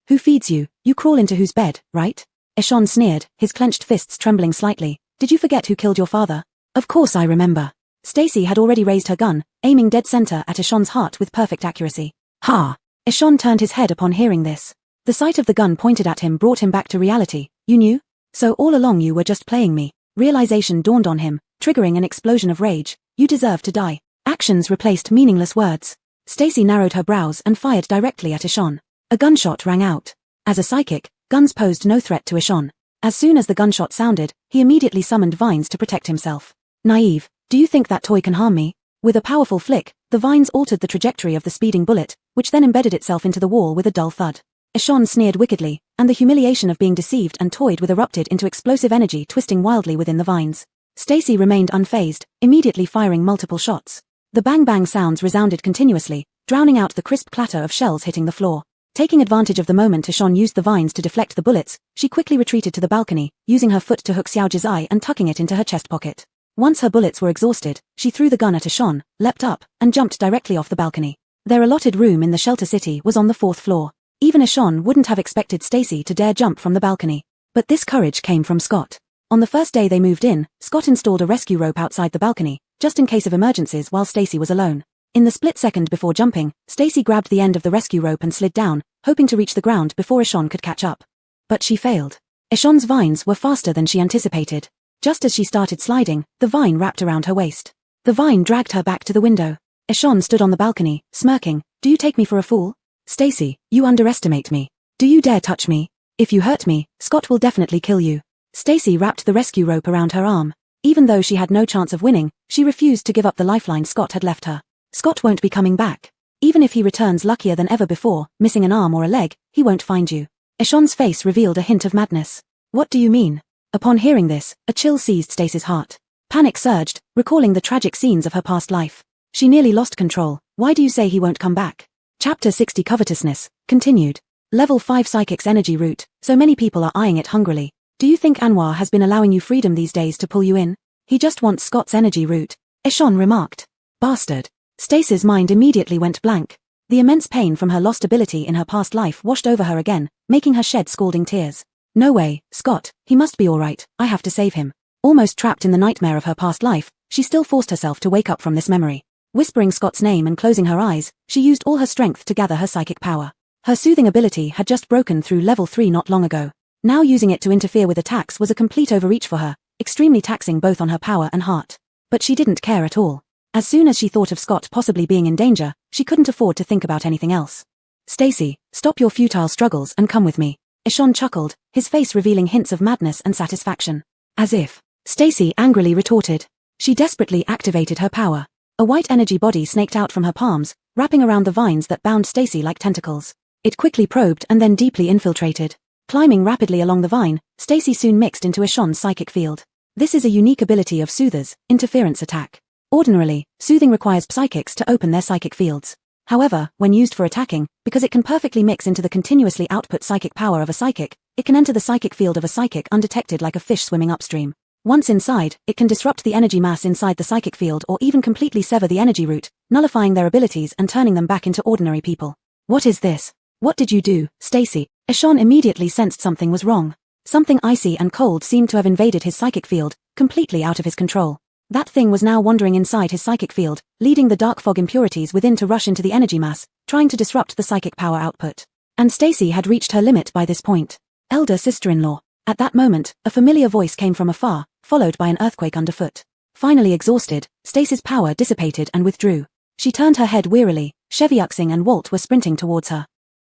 Who feeds you? You crawl into whose bed, right? Ashon sneered, his clenched fists trembling slightly. Did you forget who killed your father? Of course I remember. Stacy had already raised her gun, aiming dead center at Ashon's heart with perfect accuracy. Ha! Ashon turned his head upon hearing this. The sight of the gun pointed at him brought him back to reality. You knew? So all along you were just playing me. Realization dawned on him, triggering an explosion of rage. You deserve to die. Actions replaced meaningless words. Stacy narrowed her brows and fired directly at Ashon. A gunshot rang out. As a psychic, guns posed no threat to Ashon. As soon as the gunshot sounded, he immediately summoned vines to protect himself. Naive, do you think that toy can harm me? With a powerful flick, the vines altered the trajectory of the speeding bullet, which then embedded itself into the wall with a dull thud. Ashon sneered wickedly, and the humiliation of being deceived and toyed with erupted into explosive energy twisting wildly within the vines. Stacy remained unfazed, immediately firing multiple shots. The bang-bang sounds resounded continuously, drowning out the crisp clatter of shells hitting the floor. Taking advantage of the moment Ishan used the vines to deflect the bullets, she quickly retreated to the balcony, using her foot to hook Xiaoji's eye and tucking it into her chest pocket. Once her bullets were exhausted, she threw the gun at Ishan, leapt up, and jumped directly off the balcony. Their allotted room in the shelter city was on the 4th floor. Even Ishan wouldn't have expected Stacy to dare jump from the balcony. But this courage came from Scott. On the first day they moved in, Scott installed a rescue rope outside the balcony, just in case of emergencies while Stacy was alone. In the split second before jumping, Stacy grabbed the end of the rescue rope and slid down, hoping to reach the ground before Ishan could catch up. But she failed. Ishan's vines were faster than she anticipated. Just as she started sliding, the vine wrapped around her waist. The vine dragged her back to the window. Ishan stood on the balcony, smirking. "Do you take me for a fool? Stacy, you underestimate me. Do you dare touch me? If you hurt me, Scott will definitely kill you." Stacy wrapped the rescue rope around her arm. Even though she had no chance of winning, she refused to give up the lifeline Scott had left her. Scott won't be coming back. Even if he returns luckier than ever before, missing an arm or a leg, he won't find you. Ishan's face revealed a hint of madness. "What do you mean?" Upon hearing this, a chill seized Stacy's heart. Panic surged, recalling the tragic scenes of her past life. She nearly lost control. "Why do you say he won't come back?" Chapter 60 Covetousness, continued. Level 5 Psychic's energy root, so many people are eyeing it hungrily. "Do you think Anwar has been allowing you freedom these days to pull you in? He just wants Scott's energy root," Ishan remarked. "Bastard." Stacy's mind immediately went blank. The immense pain from her lost ability in her past life washed over her again, making her shed scalding tears. "No way, Scott, he must be alright, I have to save him." Almost trapped in the nightmare of her past life, she still forced herself to wake up from this memory. Whispering Scott's name and closing her eyes, she used all her strength to gather her psychic power. Her soothing ability had just broken through level 3 not long ago. Now using it to interfere with attacks was a complete overreach for her, extremely taxing both on her power and heart. But she didn't care at all. As soon as she thought of Scott possibly being in danger, she couldn't afford to think about anything else. "Stacy, stop your futile struggles and come with me." Ishan chuckled, his face revealing hints of madness and satisfaction. "As if," Stacy angrily retorted. She desperately activated her power. A white energy body snaked out from her palms, wrapping around the vines that bound Stacy like tentacles. It quickly probed and then deeply infiltrated. Climbing rapidly along the vine, Stacy soon mixed into Ishan's psychic field. This is a unique ability of Soother's, interference attack. Ordinarily, soothing requires psychics to open their psychic fields. However, when used for attacking, because it can perfectly mix into the continuously output psychic power of a psychic, it can enter the psychic field of a psychic undetected like a fish swimming upstream. Once inside, it can disrupt the energy mass inside the psychic field or even completely sever the energy root, nullifying their abilities and turning them back into ordinary people. "What is this? What did you do, Stacy?" Ishan immediately sensed something was wrong. Something icy and cold seemed to have invaded his psychic field, completely out of his control. That thing was now wandering inside his psychic field, leading the dark fog impurities within to rush into the energy mass, trying to disrupt the psychic power output. And Stacy had reached her limit by this point. "Elder sister-in-law." At that moment, a familiar voice came from afar, followed by an earthquake underfoot. Finally exhausted, Stacy's power dissipated and withdrew. She turned her head wearily. Cheviuxing and Walt were sprinting towards her.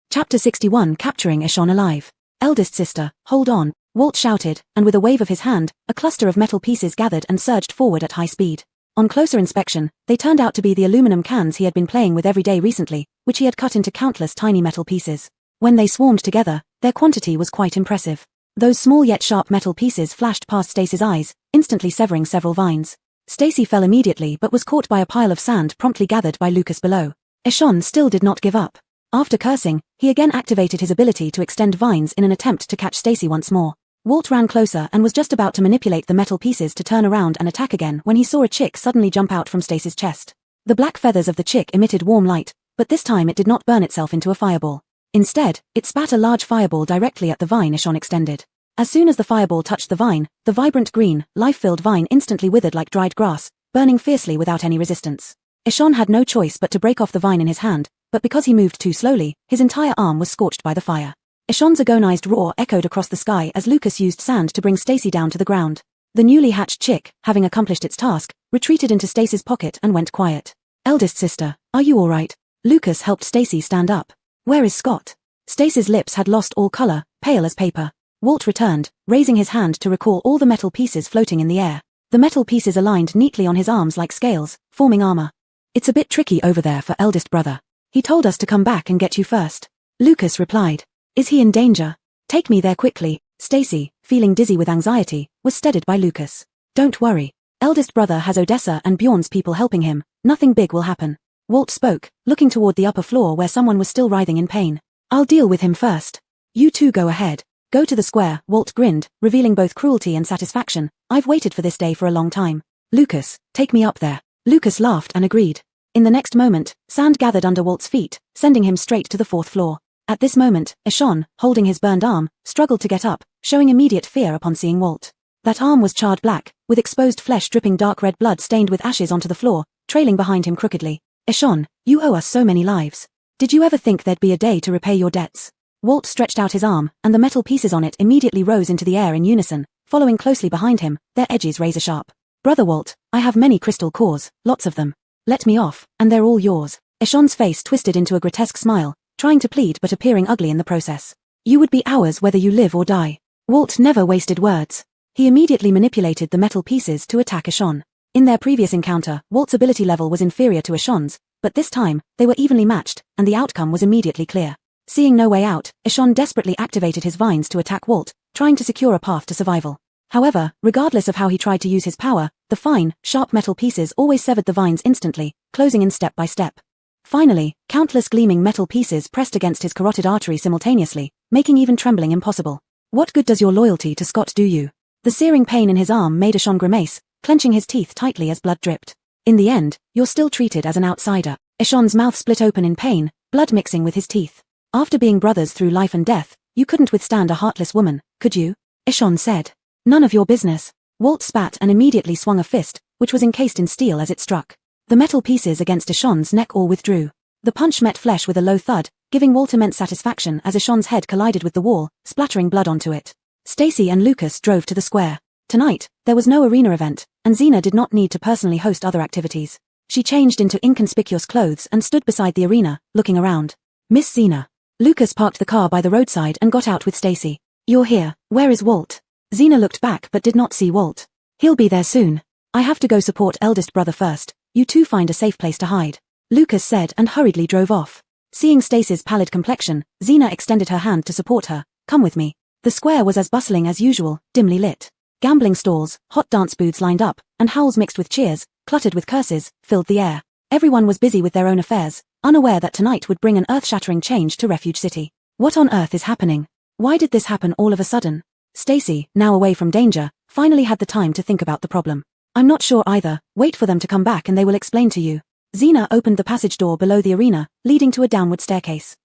Chapter 61 Capturing Ishan Alive. "Eldest sister, hold on," Walt shouted, and with a wave of his hand, a cluster of metal pieces gathered and surged forward at high speed. On closer inspection, they turned out to be the aluminum cans he had been playing with every day recently, which he had cut into countless tiny metal pieces. When they swarmed together, their quantity was quite impressive. Those small yet sharp metal pieces flashed past Stacy's eyes, instantly severing several vines. Stacy fell immediately but was caught by a pile of sand promptly gathered by Lucas below. Ishan still did not give up. After cursing, he again activated his ability to extend vines in an attempt to catch Stacy once more. Walt ran closer and was just about to manipulate the metal pieces to turn around and attack again when he saw a chick suddenly jump out from Stacy's chest. The black feathers of the chick emitted warm light, but this time it did not burn itself into a fireball. Instead, it spat a large fireball directly at the vine Ishan extended. As soon as the fireball touched the vine, the vibrant green, life-filled vine instantly withered like dried grass, burning fiercely without any resistance. Ishan had no choice but to break off the vine in his hand, but because he moved too slowly, his entire arm was scorched by the fire. Ishan's agonized roar echoed across the sky as Lucas used sand to bring Stacy down to the ground. The newly hatched chick, having accomplished its task, retreated into Stacy's pocket and went quiet. "Eldest sister, are you alright?" Lucas helped Stacy stand up. "Where is Scott?" Stacy's lips had lost all color, pale as paper. Walt returned, raising his hand to recall all the metal pieces floating in the air. The metal pieces aligned neatly on his arms like scales, forming armor. "It's a bit tricky over there for eldest brother. He told us to come back and get you first." Lucas replied. "Is he in danger?" Take me there quickly. Stacy, feeling dizzy with anxiety, was steadied by Lucas. Don't worry. Eldest brother has Odessa and Bjorn's people helping him. Nothing big will happen. Walt spoke, looking toward the upper floor where someone was still writhing in pain. I'll deal with him first. You two go ahead. Go to the square, Walt grinned, revealing both cruelty and satisfaction. I've waited for this day for a long time. Lucas, take me up there. Lucas laughed and agreed. In the next moment, sand gathered under Walt's feet, sending him straight to the 4th floor. At this moment, Eshon, holding his burned arm, struggled to get up, showing immediate fear upon seeing Walt. That arm was charred black, with exposed flesh dripping dark red blood stained with ashes onto the floor, trailing behind him crookedly. Eshon, you owe us so many lives. Did you ever think there'd be a day to repay your debts? Walt stretched out his arm, and the metal pieces on it immediately rose into the air in unison, following closely behind him, their edges razor-sharp. Brother Walt, I have many crystal cores, lots of them. Let me off, and they're all yours. Eshon's face twisted into a grotesque smile, trying to plead but appearing ugly in the process. You would be ours whether you live or die. Walt never wasted words. He immediately manipulated the metal pieces to attack Eshon. In their previous encounter, Walt's ability level was inferior to Eshon's, but this time, they were evenly matched, and the outcome was immediately clear. Seeing no way out, Eshon desperately activated his vines to attack Walt, trying to secure a path to survival. However, regardless of how he tried to use his power, the fine, sharp metal pieces always severed the vines instantly, closing in step by step. Finally, countless gleaming metal pieces pressed against his carotid artery simultaneously, making even trembling impossible. What good does your loyalty to Scott do you? The searing pain in his arm made Eshon grimace, clenching his teeth tightly as blood dripped. In the end, you're still treated as an outsider. Eshon's mouth split open in pain, blood mixing with his teeth. After being brothers through life and death, you couldn't withstand a heartless woman, could you? Eshon said. None of your business. Walt spat and immediately swung a fist, which was encased in steel as it struck. The metal pieces against Eshon's neck all withdrew. The punch met flesh with a low thud, giving Walt immense satisfaction as Eshon's head collided with the wall, splattering blood onto it. Stacy and Lucas drove to the square. Tonight, there was no arena event, and Xena did not need to personally host other activities. She changed into inconspicuous clothes and stood beside the arena, looking around. Miss Xena. Lucas parked the car by the roadside and got out with Stacy. You're here. Where is Walt? Xena looked back but did not see Walt. He'll be there soon. I have to go support eldest brother first. You two find a safe place to hide. Lucas said and hurriedly drove off. Seeing Stacy's pallid complexion, Xena extended her hand to support her. Come with me. The square was as bustling as usual, dimly lit. Gambling stalls, hot dance booths lined up, and howls mixed with cheers, cluttered with curses, filled the air. Everyone was busy with their own affairs, unaware that tonight would bring an earth-shattering change to Refuge City. What on earth is happening? Why did this happen all of a sudden? Stacy, now away from danger, finally had the time to think about the problem. I'm not sure either. Wait for them to come back and they will explain to you. Xena opened the passage door below the arena, leading to a downward staircase.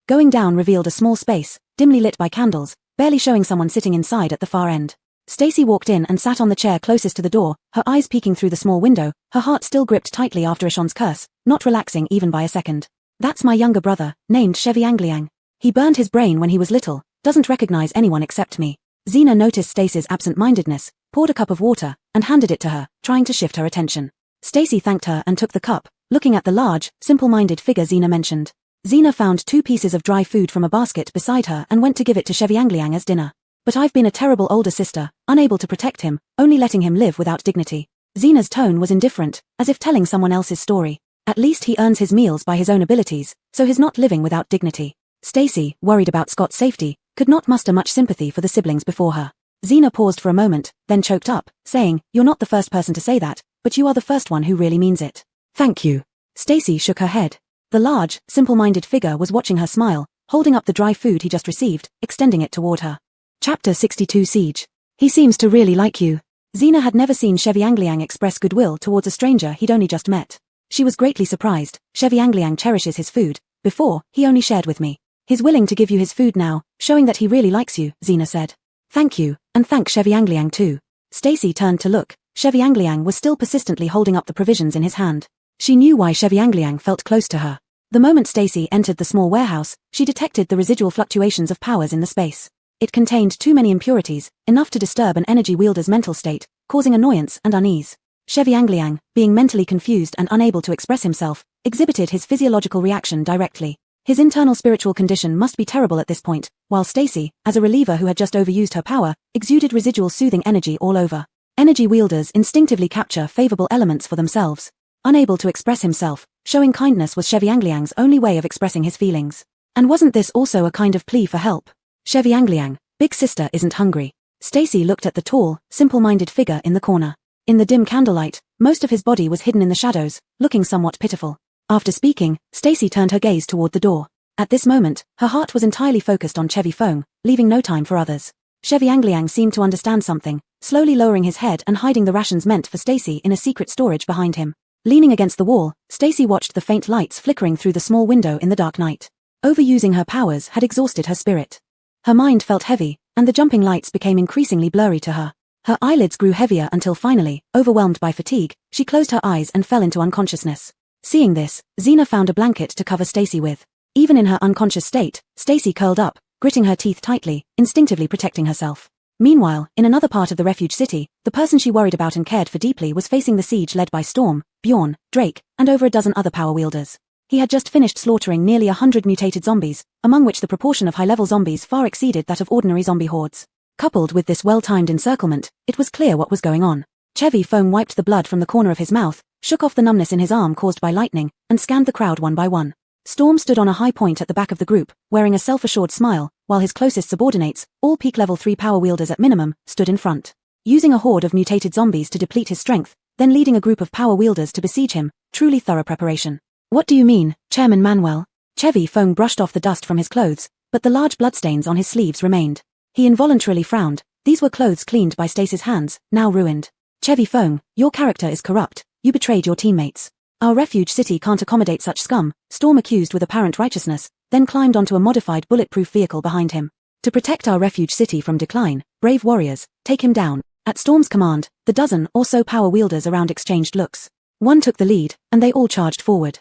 Going down revealed a small space, dimly lit by candles, barely showing someone sitting inside at the far end. Stacy walked in and sat on the chair closest to the door, her eyes peeking through the small window, her heart still gripped tightly after Eshon's curse, not relaxing even by a second. That's my younger brother, named Chevy Angliang. He burned his brain when he was little, doesn't recognize anyone except me. Xena noticed Stacy's absent-mindedness, poured a cup of water, and handed it to her, trying to shift her attention. Stacy thanked her and took the cup, looking at the large, simple-minded figure Xena mentioned. Xena found 2 pieces of dry food from a basket beside her and went to give it to Chevy Angliang as dinner. But I've been a terrible older sister, unable to protect him, only letting him live without dignity. Xena's tone was indifferent, as if telling someone else's story. At least he earns his meals by his own abilities, so he's not living without dignity. Stacy, worried about Scott's safety, could not muster much sympathy for the siblings before her. Xena paused for a moment, then choked up, saying, You're not the first person to say that, but you are the first one who really means it. Thank you. Stacy shook her head. The large, simple-minded figure was watching her smile, holding up the dry food he just received, extending it toward her. Chapter 62 Siege. He seems to really like you. Xena had never seen Chevy Angliang express goodwill towards a stranger he'd only just met. She was greatly surprised. Chevy Angliang cherishes his food. Before, he only shared with me. He's willing to give you his food now, showing that he really likes you, Xena said. Thank you, and thank Chevy Angliang too. Stacy turned to look. Chevy Angliang was still persistently holding up the provisions in his hand. She knew why Chevy Angliang felt close to her. The moment Stacy entered the small warehouse, she detected the residual fluctuations of powers in the space. It contained too many impurities, enough to disturb an energy wielder's mental state, causing annoyance and unease. Chevy Angliang, being mentally confused and unable to express himself, exhibited his physiological reaction directly. His internal spiritual condition must be terrible at this point, while Stacy, as a reliever who had just overused her power, exuded residual soothing energy all over. Energy wielders instinctively capture favorable elements for themselves. Unable to express himself, showing kindness was Chevy Angliang's only way of expressing his feelings. And wasn't this also a kind of plea for help? Chevy Angliang, big sister isn't hungry. Stacy looked at the tall, simple-minded figure in the corner. In the dim candlelight, most of his body was hidden in the shadows, looking somewhat pitiful. After speaking, Stacy turned her gaze toward the door. At this moment, her heart was entirely focused on Chevy Fong, leaving no time for others. Chevy Angliang seemed to understand something, slowly lowering his head and hiding the rations meant for Stacy in a secret storage behind him. Leaning against the wall, Stacy watched the faint lights flickering through the small window in the dark night. Overusing her powers had exhausted her spirit. Her mind felt heavy, and the jumping lights became increasingly blurry to her. Her eyelids grew heavier until finally, overwhelmed by fatigue, she closed her eyes and fell into unconsciousness. Seeing this, Xena found a blanket to cover Stacy with. Even in her unconscious state, Stacy curled up, gritting her teeth tightly, instinctively protecting herself. Meanwhile, in another part of the refuge city, the person she worried about and cared for deeply was facing the siege led by Storm, Bjorn, Drake, and over a dozen other power wielders. He had just finished slaughtering nearly 100 mutated zombies, among which the proportion of high-level zombies far exceeded that of ordinary zombie hordes. Coupled with this well-timed encirclement, it was clear what was going on. Chevy Fong wiped the blood from the corner of his mouth, shook off the numbness in his arm caused by lightning, and scanned the crowd one by one. Storm stood on a high point at the back of the group, wearing a self-assured smile, while his closest subordinates, all peak level 3 power wielders at minimum, stood in front. Using a horde of mutated zombies to deplete his strength, then leading a group of power wielders to besiege him, truly thorough preparation. What do you mean, Chairman Manuel? Chevy Fong brushed off the dust from his clothes, but the large bloodstains on his sleeves remained. He involuntarily frowned. These were clothes cleaned by Stacy's hands, now ruined. Chevy Fong, your character is corrupt. You betrayed your teammates. Our refuge city can't accommodate such scum, Storm accused with apparent righteousness, then climbed onto a modified bulletproof vehicle behind him. To protect our refuge city from decline, brave warriors, take him down. At Storm's command, the dozen or so power wielders around exchanged looks. One took the lead, and they all charged forward.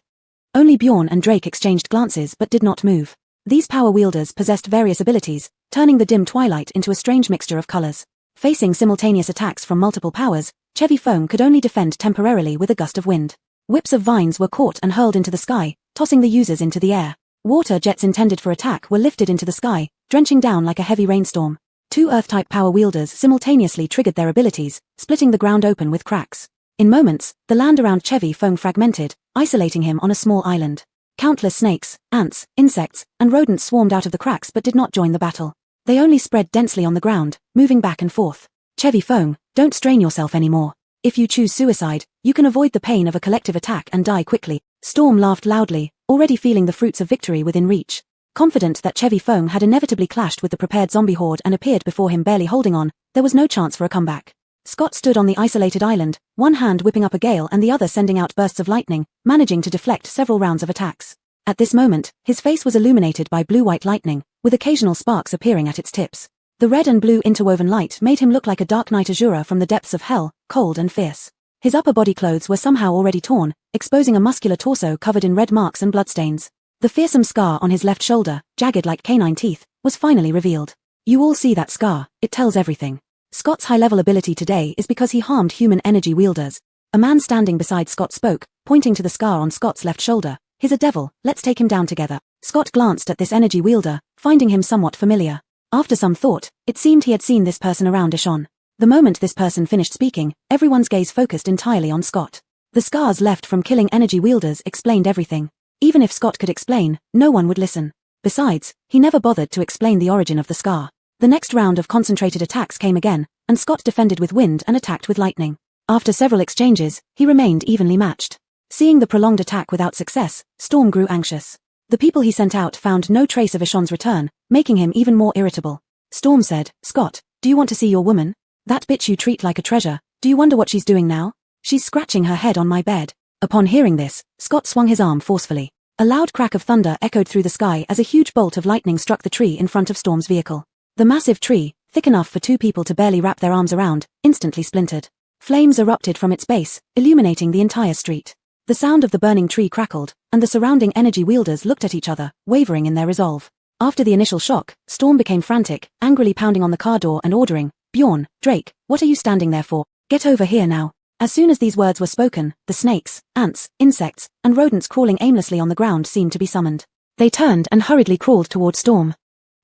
Only Bjorn and Drake exchanged glances but did not move. These power wielders possessed various abilities, turning the dim twilight into a strange mixture of colors. Facing simultaneous attacks from multiple powers, Chevy Fong could only defend temporarily with a gust of wind. Whips of vines were caught and hurled into the sky, tossing the users into the air. Water jets intended for attack were lifted into the sky, drenching down like a heavy rainstorm. 2 Earth-type power wielders simultaneously triggered their abilities, splitting the ground open with cracks. In moments, the land around Chevy Fong fragmented, isolating him on a small island. Countless snakes, ants, insects, and rodents swarmed out of the cracks but did not join the battle. They only spread densely on the ground, moving back and forth. Chevy Fong, don't strain yourself anymore. If you choose suicide, you can avoid the pain of a collective attack and die quickly. Storm laughed loudly, already feeling the fruits of victory within reach. Confident that Chevy Fong had inevitably clashed with the prepared zombie horde and appeared before him barely holding on, there was no chance for a comeback. Scott stood on the isolated island, one hand whipping up a gale and the other sending out bursts of lightning, managing to deflect several rounds of attacks. At this moment, his face was illuminated by blue-white lightning, with occasional sparks appearing at its tips. The red and blue interwoven light made him look like a dark knight Azura from the depths of hell, cold and fierce. His upper body clothes were somehow already torn, exposing a muscular torso covered in red marks and bloodstains. The fearsome scar on his left shoulder, jagged like canine teeth, was finally revealed. You all see that scar, it tells everything. Scott's high-level ability today is because he harmed human energy wielders. A man standing beside Scott spoke, pointing to the scar on Scott's left shoulder. He's a devil, let's take him down together. Scott glanced at this energy wielder, finding him somewhat familiar. After some thought, it seemed he had seen this person around Ishon. The moment this person finished speaking, everyone's gaze focused entirely on Scott. The scars left from killing energy wielders explained everything. Even if Scott could explain, no one would listen. Besides, he never bothered to explain the origin of the scar. The next round of concentrated attacks came again, and Scott defended with wind and attacked with lightning. After several exchanges, he remained evenly matched. Seeing the prolonged attack without success, Storm grew anxious. The people he sent out found no trace of Ishon's return, making him even more irritable. Storm said, Scott, do you want to see your woman? That bitch you treat like a treasure, do you wonder what she's doing now? She's scratching her head on my bed. Upon hearing this, Scott swung his arm forcefully. A loud crack of thunder echoed through the sky as a huge bolt of lightning struck the tree in front of Storm's vehicle. The massive tree, thick enough for 2 people to barely wrap their arms around, instantly splintered. Flames erupted from its base, illuminating the entire street. The sound of the burning tree crackled, and the surrounding energy wielders looked at each other, wavering in their resolve. After the initial shock, Storm became frantic, angrily pounding on the car door and ordering, Bjorn, Drake, what are you standing there for? Get over here now. As soon as these words were spoken, the snakes, ants, insects, and rodents crawling aimlessly on the ground seemed to be summoned. They turned and hurriedly crawled toward Storm.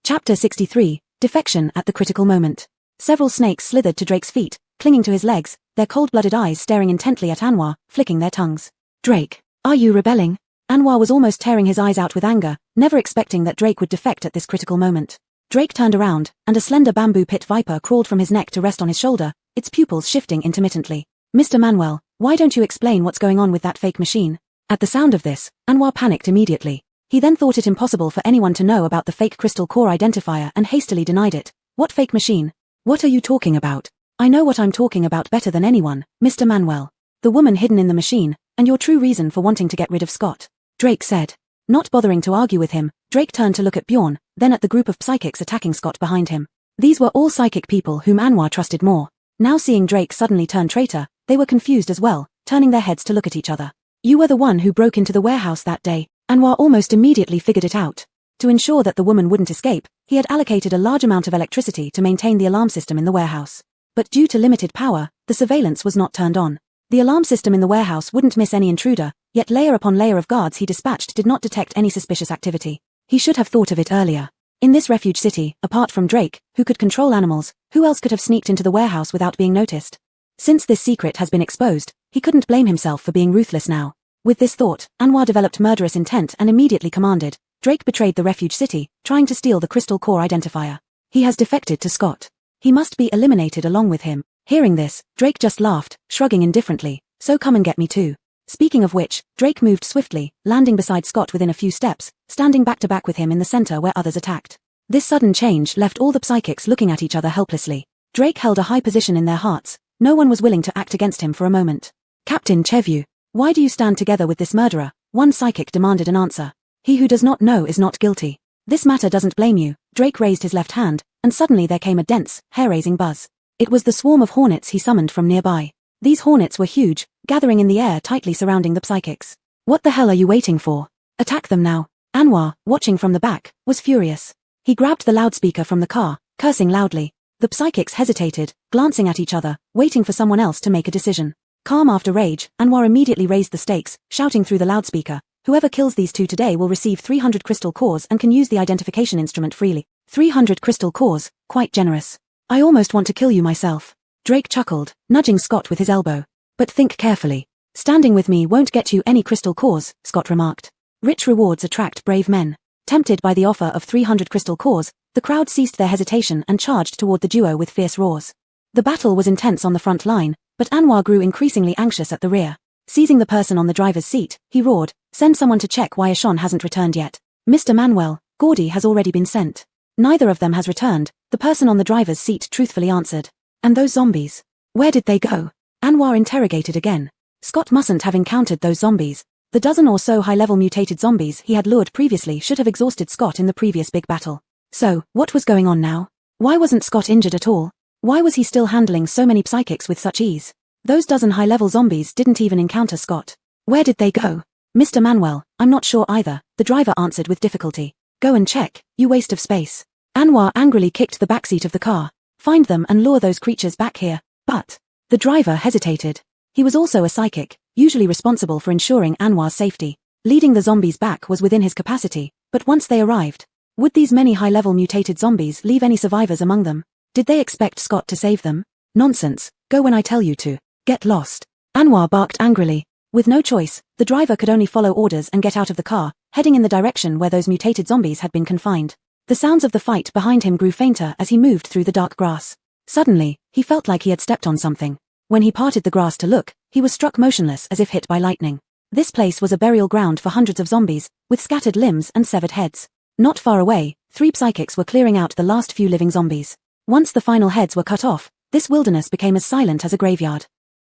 Chapter 63. Defection at the critical moment. Several snakes slithered to Drake's feet, clinging to his legs, their cold-blooded eyes staring intently at Anwar, flicking their tongues. Drake, are you rebelling? Anwar was almost tearing his eyes out with anger, never expecting that Drake would defect at this critical moment. Drake turned around, and a slender bamboo pit viper crawled from his neck to rest on his shoulder, its pupils shifting intermittently. Mr. Manuel, why don't you explain what's going on with that fake machine? At the sound of this, Anwar panicked immediately. He then thought it impossible for anyone to know about the fake crystal core identifier and hastily denied it. What fake machine? What are you talking about? I know what I'm talking about better than anyone, Mr. Manuel. The woman hidden in the machine, and your true reason for wanting to get rid of Scott, Drake said. Not bothering to argue with him, Drake turned to look at Bjorn, then at the group of psychics attacking Scott behind him. These were all psychic people whom Anwar trusted more. Now seeing Drake suddenly turn traitor, they were confused as well, turning their heads to look at each other. You were the one who broke into the warehouse that day. Anwar almost immediately figured it out. To ensure that the woman wouldn't escape, he had allocated a large amount of electricity to maintain the alarm system in the warehouse. But due to limited power, the surveillance was not turned on. The alarm system in the warehouse wouldn't miss any intruder, yet layer upon layer of guards he dispatched did not detect any suspicious activity. He should have thought of it earlier. In this refuge city, apart from Drake, who could control animals, who else could have sneaked into the warehouse without being noticed? Since this secret has been exposed, he couldn't blame himself for being ruthless now. With this thought, Anwar developed murderous intent and immediately commanded, Drake betrayed the refuge city, trying to steal the crystal core identifier. He has defected to Scott. He must be eliminated along with him. Hearing this, Drake just laughed, shrugging indifferently, so come and get me too. Speaking of which, Drake moved swiftly, landing beside Scott within a few steps, standing back to back with him in the center where others attacked. This sudden change left all the psychics looking at each other helplessly. Drake held a high position in their hearts. No one was willing to act against him for a moment. Captain Chevue, why do you stand together with this murderer? One psychic demanded an answer. He who does not know is not guilty. This matter doesn't blame you. Drake raised his left hand, and suddenly there came a dense, hair-raising buzz. It was the swarm of hornets he summoned from nearby. These hornets were huge, gathering in the air tightly surrounding the psychics. What the hell are you waiting for? Attack them now. Anwar, watching from the back, was furious. He grabbed the loudspeaker from the car, cursing loudly. The psychics hesitated, glancing at each other, waiting for someone else to make a decision. Calm after rage, Anwar immediately raised the stakes, shouting through the loudspeaker, whoever kills these two today will receive 300 crystal cores and can use the identification instrument freely. 300 crystal cores, quite generous. I almost want to kill you myself. Drake chuckled, nudging Scott with his elbow. But think carefully. Standing with me won't get you any crystal cores, Scott remarked. Rich rewards attract brave men. Tempted by the offer of 300 crystal cores, the crowd ceased their hesitation and charged toward the duo with fierce roars. The battle was intense on the front line, but Anwar grew increasingly anxious at the rear. Seizing the person on the driver's seat, he roared, send someone to check why Ashon hasn't returned yet. Mr. Manuel, Gordy has already been sent. Neither of them has returned, the person on the driver's seat truthfully answered. And those zombies? Where did they go? Anwar interrogated again. Scott mustn't have encountered those zombies. The dozen or so high-level mutated zombies he had lured previously should have exhausted Scott in the previous big battle. So, what was going on now? Why wasn't Scott injured at all? Why was he still handling so many psychics with such ease? Those dozen high-level zombies didn't even encounter Scott. Where did they go? Mr. Manuel, I'm not sure either, the driver answered with difficulty. Go and check, you waste of space. Anwar angrily kicked the backseat of the car. Find them and lure those creatures back here. But the driver hesitated. He was also a psychic, usually responsible for ensuring Anwar's safety. Leading the zombies back was within his capacity, but once they arrived, would these many high-level mutated zombies leave any survivors among them? Did they expect Scott to save them? Nonsense, go when I tell you to. Get lost. Anwar barked angrily. With no choice, the driver could only follow orders and get out of the car, heading in the direction where those mutated zombies had been confined. The sounds of the fight behind him grew fainter as he moved through the dark grass. Suddenly, he felt like he had stepped on something. When he parted the grass to look, he was struck motionless as if hit by lightning. This place was a burial ground for hundreds of zombies, with scattered limbs and severed heads. Not far away, 3 psychics were clearing out the last few living zombies. Once the final heads were cut off, this wilderness became as silent as a graveyard.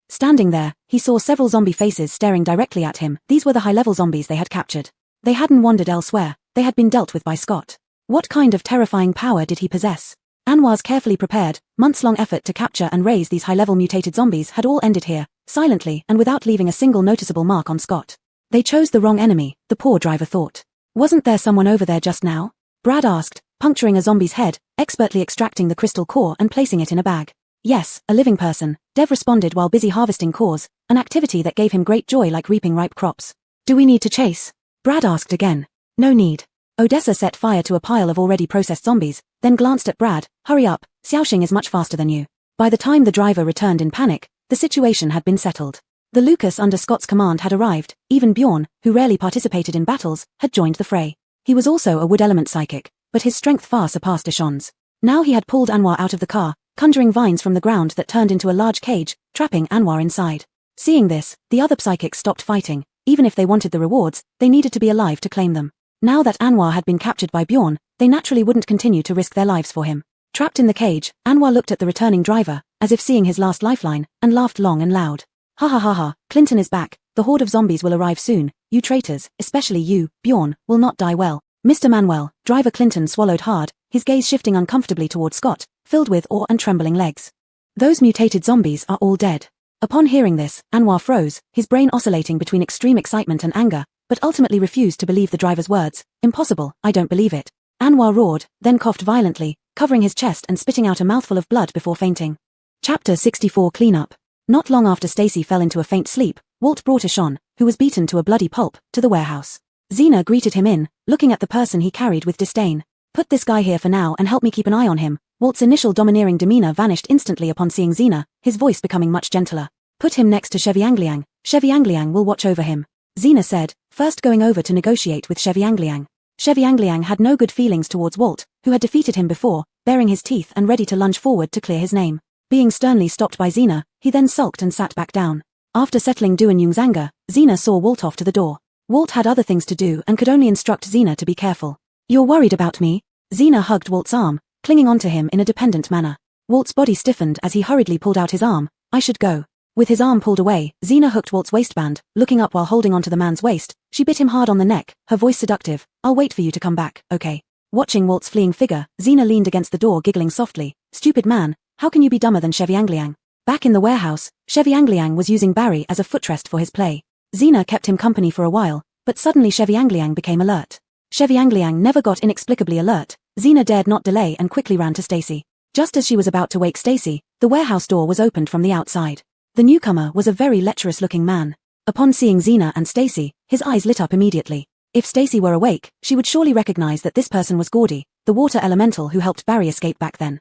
Standing there, he saw several zombie faces staring directly at him. These were the high-level zombies they had captured. They hadn't wandered elsewhere, they had been dealt with by Scott. What kind of terrifying power did he possess? Anwar's carefully prepared, months-long effort to capture and raise these high-level mutated zombies had all ended here, silently and without leaving a single noticeable mark on Scott. They chose the wrong enemy, the poor driver thought. Wasn't there someone over there just now? Brad asked, puncturing a zombie's head, expertly extracting the crystal core and placing it in a bag. Yes, a living person, Dev responded while busy harvesting cores, an activity that gave him great joy like reaping ripe crops. Do we need to chase? Brad asked again. No need. Odessa set fire to a pile of already processed zombies, then glanced at Brad. Hurry up, Xiaoxing is much faster than you. By the time the driver returned in panic, the situation had been settled. The Lucas under Scott's command had arrived, even Bjorn, who rarely participated in battles, had joined the fray. He was also a wood element psychic, but his strength far surpassed Ishan's. Now he had pulled Anwar out of the car, conjuring vines from the ground that turned into a large cage, trapping Anwar inside. Seeing this, the other psychics stopped fighting. Even if they wanted the rewards, they needed to be alive to claim them. Now that Anwar had been captured by Bjorn, they naturally wouldn't continue to risk their lives for him. Trapped in the cage, Anwar looked at the returning driver, as if seeing his last lifeline, and laughed long and loud. Ha ha ha ha, Clinton is back, the horde of zombies will arrive soon, you traitors, especially you, Bjorn, will not die well. Mr. Manuel, driver Clinton swallowed hard, his gaze shifting uncomfortably toward Scott, filled with awe and trembling legs. Those mutated zombies are all dead. Upon hearing this, Anwar froze, his brain oscillating between extreme excitement and anger, but ultimately refused to believe the driver's words. Impossible, I don't believe it. Anwar roared, then coughed violently, covering his chest and spitting out a mouthful of blood before fainting. Chapter 64 Cleanup. Not long after Stacy fell into a faint sleep, Walt brought Ishan, who was beaten to a bloody pulp, to the warehouse. Xena greeted him in, looking at the person he carried with disdain. Put this guy here for now and help me keep an eye on him. Walt's initial domineering demeanor vanished instantly upon seeing Xena, his voice becoming much gentler. Put him next to Chevy Angliang. Chevy Angliang will watch over him. Xena said, first going over to negotiate with Chevy Angliang. Chevy Angliang had no good feelings towards Walt, who had defeated him before, baring his teeth and ready to lunge forward to clear his name. Being sternly stopped by Xena, he then sulked and sat back down. After settling Duan Yung's anger, Xena saw Walt off to the door. Walt had other things to do and could only instruct Xena to be careful. You're worried about me? Xena hugged Walt's arm, clinging onto him in a dependent manner. Walt's body stiffened as he hurriedly pulled out his arm. I should go. With his arm pulled away, Xena hooked Walt's waistband, looking up while holding onto the man's waist. She bit him hard on the neck, her voice seductive. I'll wait for you to come back, okay? Watching Walt's fleeing figure, Xena leaned against the door giggling softly. Stupid man, how can you be dumber than Chevy Angliang? Back in the warehouse, Chevy Angliang was using Barry as a footrest for his play. Xena kept him company for a while, but suddenly Chevy Angliang became alert. Chevy Angliang never got inexplicably alert. Xena dared not delay and quickly ran to Stacy. Just as she was about to wake Stacy, the warehouse door was opened from the outside. The newcomer was a very lecherous-looking man. Upon seeing Xena and Stacy, his eyes lit up immediately. If Stacy were awake, she would surely recognize that this person was Gordy, the water elemental who helped Barry escape back then.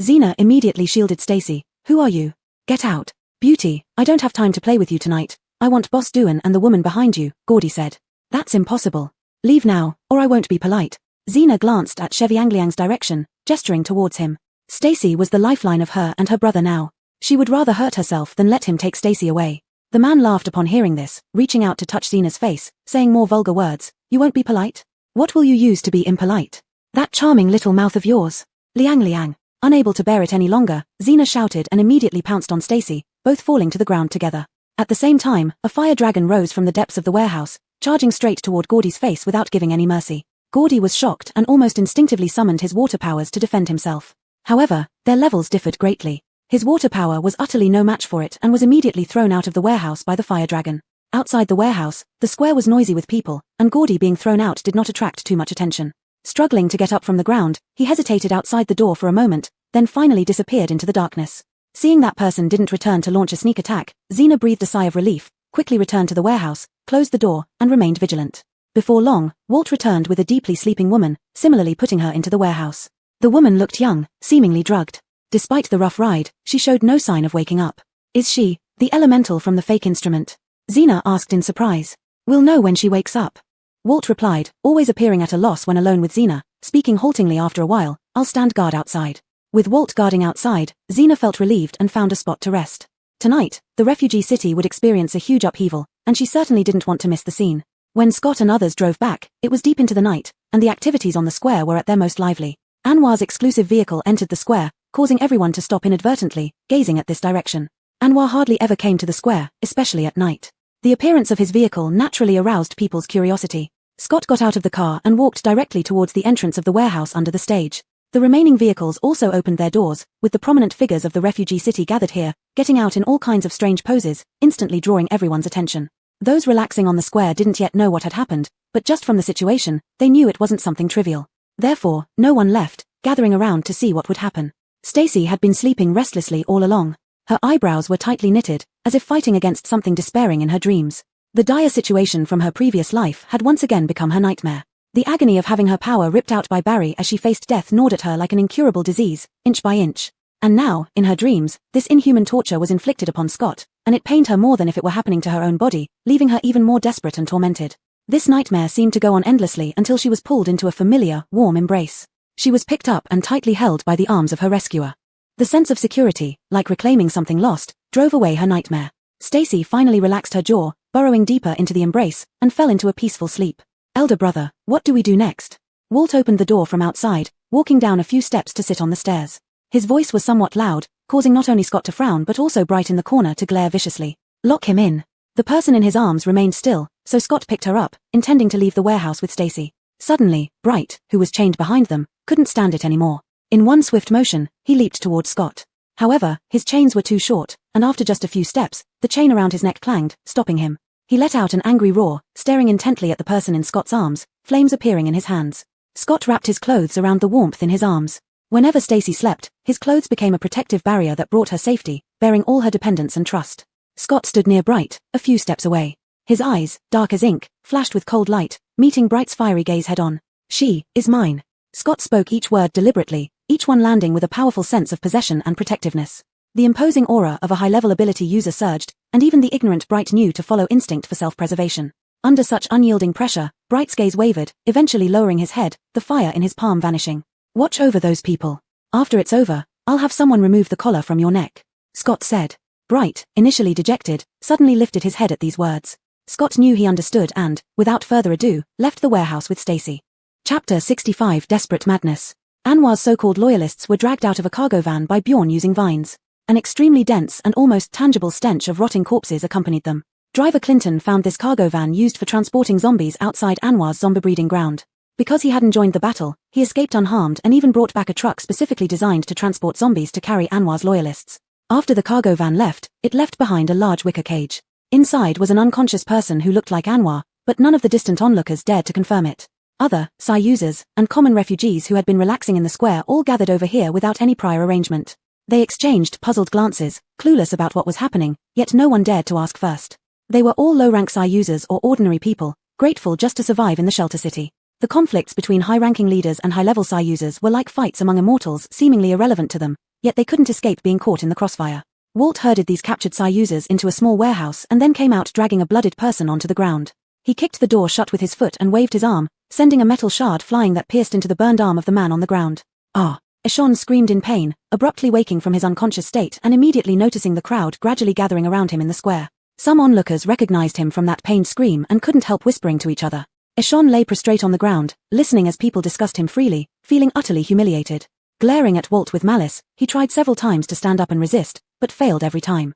Xena immediately shielded Stacy. Who are you? Get out. Beauty, I don't have time to play with you tonight. I want Boss Duan and the woman behind you, Gordy said. That's impossible. Leave now, or I won't be polite. Xena glanced at Chevy Angliang's direction, gesturing towards him. Stacy was the lifeline of her and her brother now. She would rather hurt herself than let him take Stacy away. The man laughed upon hearing this, reaching out to touch Xena's face, saying more vulgar words. You won't be polite? What will you use to be impolite? That charming little mouth of yours. Liang Liang. Unable to bear it any longer, Xena shouted and immediately pounced on Stacy, both falling to the ground together. At the same time, a fire dragon rose from the depths of the warehouse, charging straight toward Gordy's face without giving any mercy. Gordy was shocked and almost instinctively summoned his water powers to defend himself. However, their levels differed greatly. His water power was utterly no match for it and was immediately thrown out of the warehouse by the fire dragon. Outside the warehouse, the square was noisy with people, and Gordy being thrown out did not attract too much attention. Struggling to get up from the ground, he hesitated outside the door for a moment, then finally disappeared into the darkness. Seeing that person didn't return to launch a sneak attack, Xena breathed a sigh of relief, quickly returned to the warehouse, closed the door, and remained vigilant. Before long, Walt returned with a deeply sleeping woman, similarly putting her into the warehouse. The woman looked young, seemingly drugged. Despite the rough ride, she showed no sign of waking up. Is she, the elemental from the fake instrument? Xena asked in surprise. We'll know when she wakes up. Walt replied, always appearing at a loss when alone with Xena, speaking haltingly after a while, I'll stand guard outside. With Walt guarding outside, Xena felt relieved and found a spot to rest. Tonight, the refugee city would experience a huge upheaval, and she certainly didn't want to miss the scene. When Scott and others drove back, it was deep into the night, and the activities on the square were at their most lively. Anwar's exclusive vehicle entered the square, causing everyone to stop inadvertently, gazing at this direction. Anwar hardly ever came to the square, especially at night. The appearance of his vehicle naturally aroused people's curiosity. Scott got out of the car and walked directly towards the entrance of the warehouse under the stage. The remaining vehicles also opened their doors, with the prominent figures of the refugee city gathered here, getting out in all kinds of strange poses, instantly drawing everyone's attention. Those relaxing on the square didn't yet know what had happened, but just from the situation, they knew it wasn't something trivial. Therefore, no one left, gathering around to see what would happen. Stacy had been sleeping restlessly all along. Her eyebrows were tightly knitted, as if fighting against something despairing in her dreams. The dire situation from her previous life had once again become her nightmare. The agony of having her power ripped out by Barry as she faced death gnawed at her like an incurable disease, inch by inch. And now, in her dreams, this inhuman torture was inflicted upon Scott, and it pained her more than if it were happening to her own body, leaving her even more desperate and tormented. This nightmare seemed to go on endlessly until she was pulled into a familiar, warm embrace. She was picked up and tightly held by the arms of her rescuer. The sense of security, like reclaiming something lost, drove away her nightmare. Stacy finally relaxed her jaw, burrowing deeper into the embrace, and fell into a peaceful sleep. Elder brother, what do we do next? Walt opened the door from outside, walking down a few steps to sit on the stairs. His voice was somewhat loud, causing not only Scott to frown but also Bright in the corner to glare viciously. Lock him in. The person in his arms remained still, so Scott picked her up, intending to leave the warehouse with Stacy. Suddenly, Bright, who was chained behind them, couldn't stand it anymore. In one swift motion, he leaped towards Scott. However, his chains were too short, and after just a few steps, the chain around his neck clanged, stopping him. He let out an angry roar, staring intently at the person in Scott's arms, flames appearing in his hands. Scott wrapped his clothes around the warmth in his arms. Whenever Stacy slept, his clothes became a protective barrier that brought her safety, bearing all her dependence and trust. Scott stood near Bright, a few steps away. His eyes, dark as ink, flashed with cold light, meeting Bright's fiery gaze head-on. She is mine. Scott spoke each word deliberately, each one landing with a powerful sense of possession and protectiveness. The imposing aura of a high-level ability user surged, and even the ignorant Bright knew to follow instinct for self-preservation. Under such unyielding pressure, Bright's gaze wavered, eventually lowering his head, the fire in his palm vanishing. Watch over those people. After it's over, I'll have someone remove the collar from your neck, Scott said. Bright, initially dejected, suddenly lifted his head at these words. Scott knew he understood and, without further ado, left the warehouse with Stacy. Chapter 65 Desperate Madness. Anwar's so-called loyalists were dragged out of a cargo van by Bjorn using vines. An extremely dense and almost tangible stench of rotting corpses accompanied them. Driver Clinton found this cargo van used for transporting zombies outside Anwar's zombie breeding ground. Because he hadn't joined the battle, he escaped unharmed and even brought back a truck specifically designed to transport zombies to carry Anwar's loyalists. After the cargo van left, it left behind a large wicker cage. Inside was an unconscious person who looked like Anwar, but none of the distant onlookers dared to confirm it. Other, Psi users, and common refugees who had been relaxing in the square all gathered over here without any prior arrangement. They exchanged puzzled glances, clueless about what was happening, yet no one dared to ask first. They were all low-rank Psi users or ordinary people, grateful just to survive in the shelter city. The conflicts between high-ranking leaders and high-level Psi users were like fights among immortals seemingly irrelevant to them, yet they couldn't escape being caught in the crossfire. Walt herded these captured Psi users into a small warehouse and then came out dragging a blooded person onto the ground. He kicked the door shut with his foot and waved his arm, sending a metal shard flying that pierced into the burned arm of the man on the ground. Ah! Eshon screamed in pain, abruptly waking from his unconscious state and immediately noticing the crowd gradually gathering around him in the square. Some onlookers recognized him from that pained scream and couldn't help whispering to each other. Eshon lay prostrate on the ground, listening as people discussed him freely, feeling utterly humiliated. Glaring at Walt with malice, he tried several times to stand up and resist, but failed every time.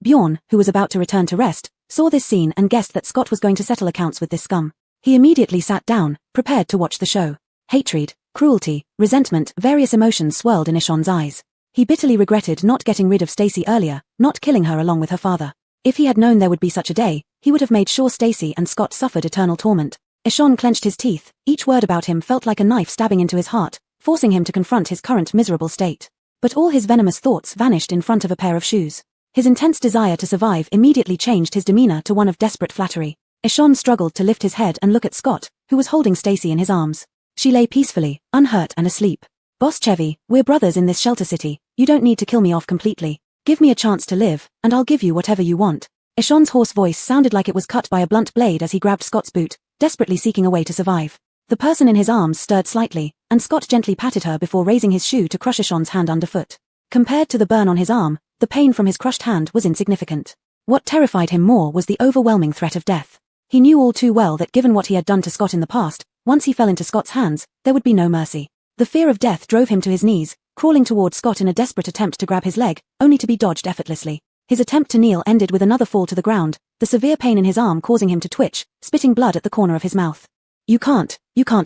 Bjorn, who was about to return to rest, saw this scene and guessed that Scott was going to settle accounts with this scum. He immediately sat down, prepared to watch the show. Hatred, cruelty, resentment, various emotions swirled in Eshon's eyes. He bitterly regretted not getting rid of Stacy earlier, not killing her along with her father. If he had known there would be such a day, he would have made sure Stacy and Scott suffered eternal torment. Eshon clenched his teeth, each word about him felt like a knife stabbing into his heart, forcing him to confront his current miserable state. But all his venomous thoughts vanished in front of a pair of shoes. His intense desire to survive immediately changed his demeanor to one of desperate flattery. Eshon struggled to lift his head and look at Scott, who was holding Stacy in his arms. She lay peacefully, unhurt and asleep. Boss Chevy, we're brothers in this shelter city, you don't need to kill me off completely. Give me a chance to live, and I'll give you whatever you want. Eshon's hoarse voice sounded like it was cut by a blunt blade as he grabbed Scott's boot, desperately seeking a way to survive. The person in his arms stirred slightly, and Scott gently patted her before raising his shoe to crush Eshon's hand underfoot. Compared to the burn on his arm, the pain from his crushed hand was insignificant. What terrified him more was the overwhelming threat of death. He knew all too well that given what he had done to Scott in the past, once he fell into Scott's hands, there would be no mercy. The fear of death drove him to his knees, crawling toward Scott in a desperate attempt to grab his leg, only to be dodged effortlessly. His attempt to kneel ended with another fall to the ground, the severe pain in his arm causing him to twitch, spitting blood at the corner of his mouth. You can't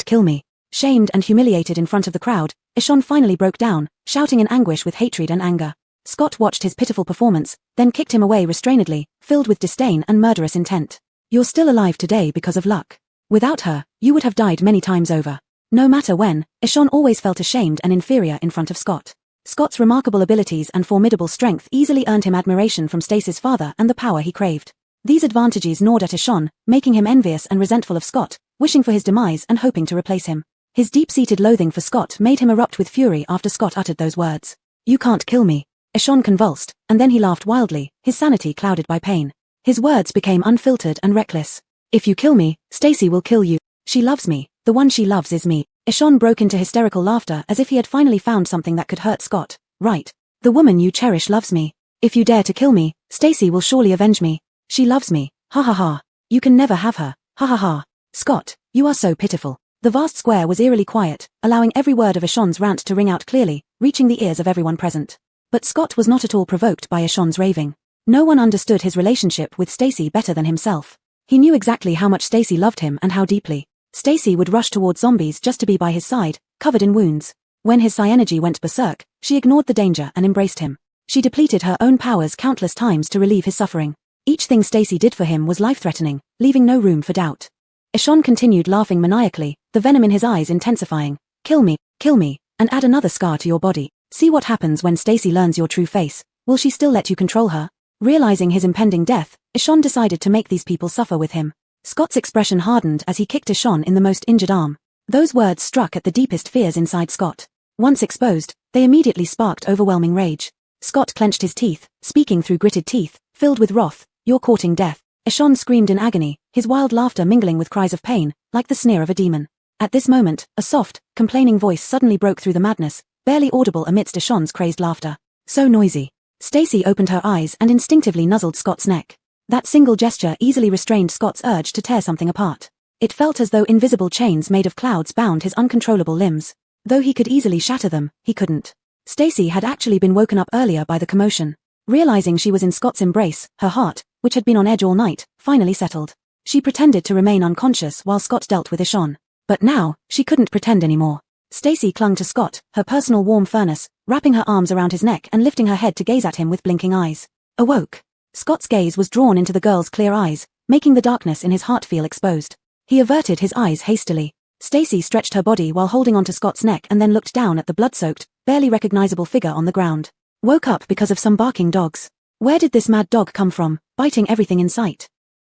kill me. Shamed and humiliated in front of the crowd, Eshon finally broke down, shouting in anguish with hatred and anger. Scott watched his pitiful performance, then kicked him away restrainedly, filled with disdain and murderous intent. You're still alive today because of luck. Without her, you would have died many times over. No matter when, Eshon always felt ashamed and inferior in front of Scott. Scott's remarkable abilities and formidable strength easily earned him admiration from Stacy's father and the power he craved. These advantages gnawed at Eshon, making him envious and resentful of Scott, wishing for his demise and hoping to replace him. His deep-seated loathing for Scott made him erupt with fury after Scott uttered those words. You can't kill me. Eshon convulsed, and then he laughed wildly, his sanity clouded by pain. His words became unfiltered and reckless. If you kill me, Stacy will kill you. She loves me. The one she loves is me. Ishon broke into hysterical laughter as if he had finally found something that could hurt Scott. Right. The woman you cherish loves me. If you dare to kill me, Stacy will surely avenge me. She loves me. Ha ha ha. You can never have her. Ha ha ha. Scott, you are so pitiful. The vast square was eerily quiet, allowing every word of Ishon's rant to ring out clearly, reaching the ears of everyone present. But Scott was not at all provoked by Ishon's raving. No one understood his relationship with Stacy better than himself. He knew exactly how much Stacy loved him and how deeply. Stacy would rush towards zombies just to be by his side, covered in wounds. When his psi energy went berserk, she ignored the danger and embraced him. She depleted her own powers countless times to relieve his suffering. Each thing Stacy did for him was life-threatening, leaving no room for doubt. Ishon continued laughing maniacally, the venom in his eyes intensifying. Kill me, and add another scar to your body. See what happens when Stacy learns your true face. Will she still let you control her? Realizing his impending death, Ishon decided to make these people suffer with him. Scott's expression hardened as he kicked Ishon in the most injured arm. Those words struck at the deepest fears inside Scott. Once exposed, they immediately sparked overwhelming rage. Scott clenched his teeth, speaking through gritted teeth, filled with wrath. You're courting death. Ishon screamed in agony, his wild laughter mingling with cries of pain, like the sneer of a demon. At this moment, a soft, complaining voice suddenly broke through the madness, barely audible amidst Ishon's crazed laughter. So noisy. Stacy opened her eyes and instinctively nuzzled Scott's neck. That single gesture easily restrained Scott's urge to tear something apart. It felt as though invisible chains made of clouds bound his uncontrollable limbs. Though he could easily shatter them, he couldn't. Stacy had actually been woken up earlier by the commotion. Realizing she was in Scott's embrace, her heart, which had been on edge all night, finally settled. She pretended to remain unconscious while Scott dealt with Ishon. But now, she couldn't pretend anymore. Stacy clung to Scott, her personal warm furnace, wrapping her arms around his neck and lifting her head to gaze at him with blinking eyes. Awoke. Scott's gaze was drawn into the girl's clear eyes, making the darkness in his heart feel exposed. He averted his eyes hastily. Stacy stretched her body while holding onto Scott's neck and then looked down at the blood-soaked, barely recognizable figure on the ground. Woke up because of some barking dogs. Where did this mad dog come from, biting everything in sight?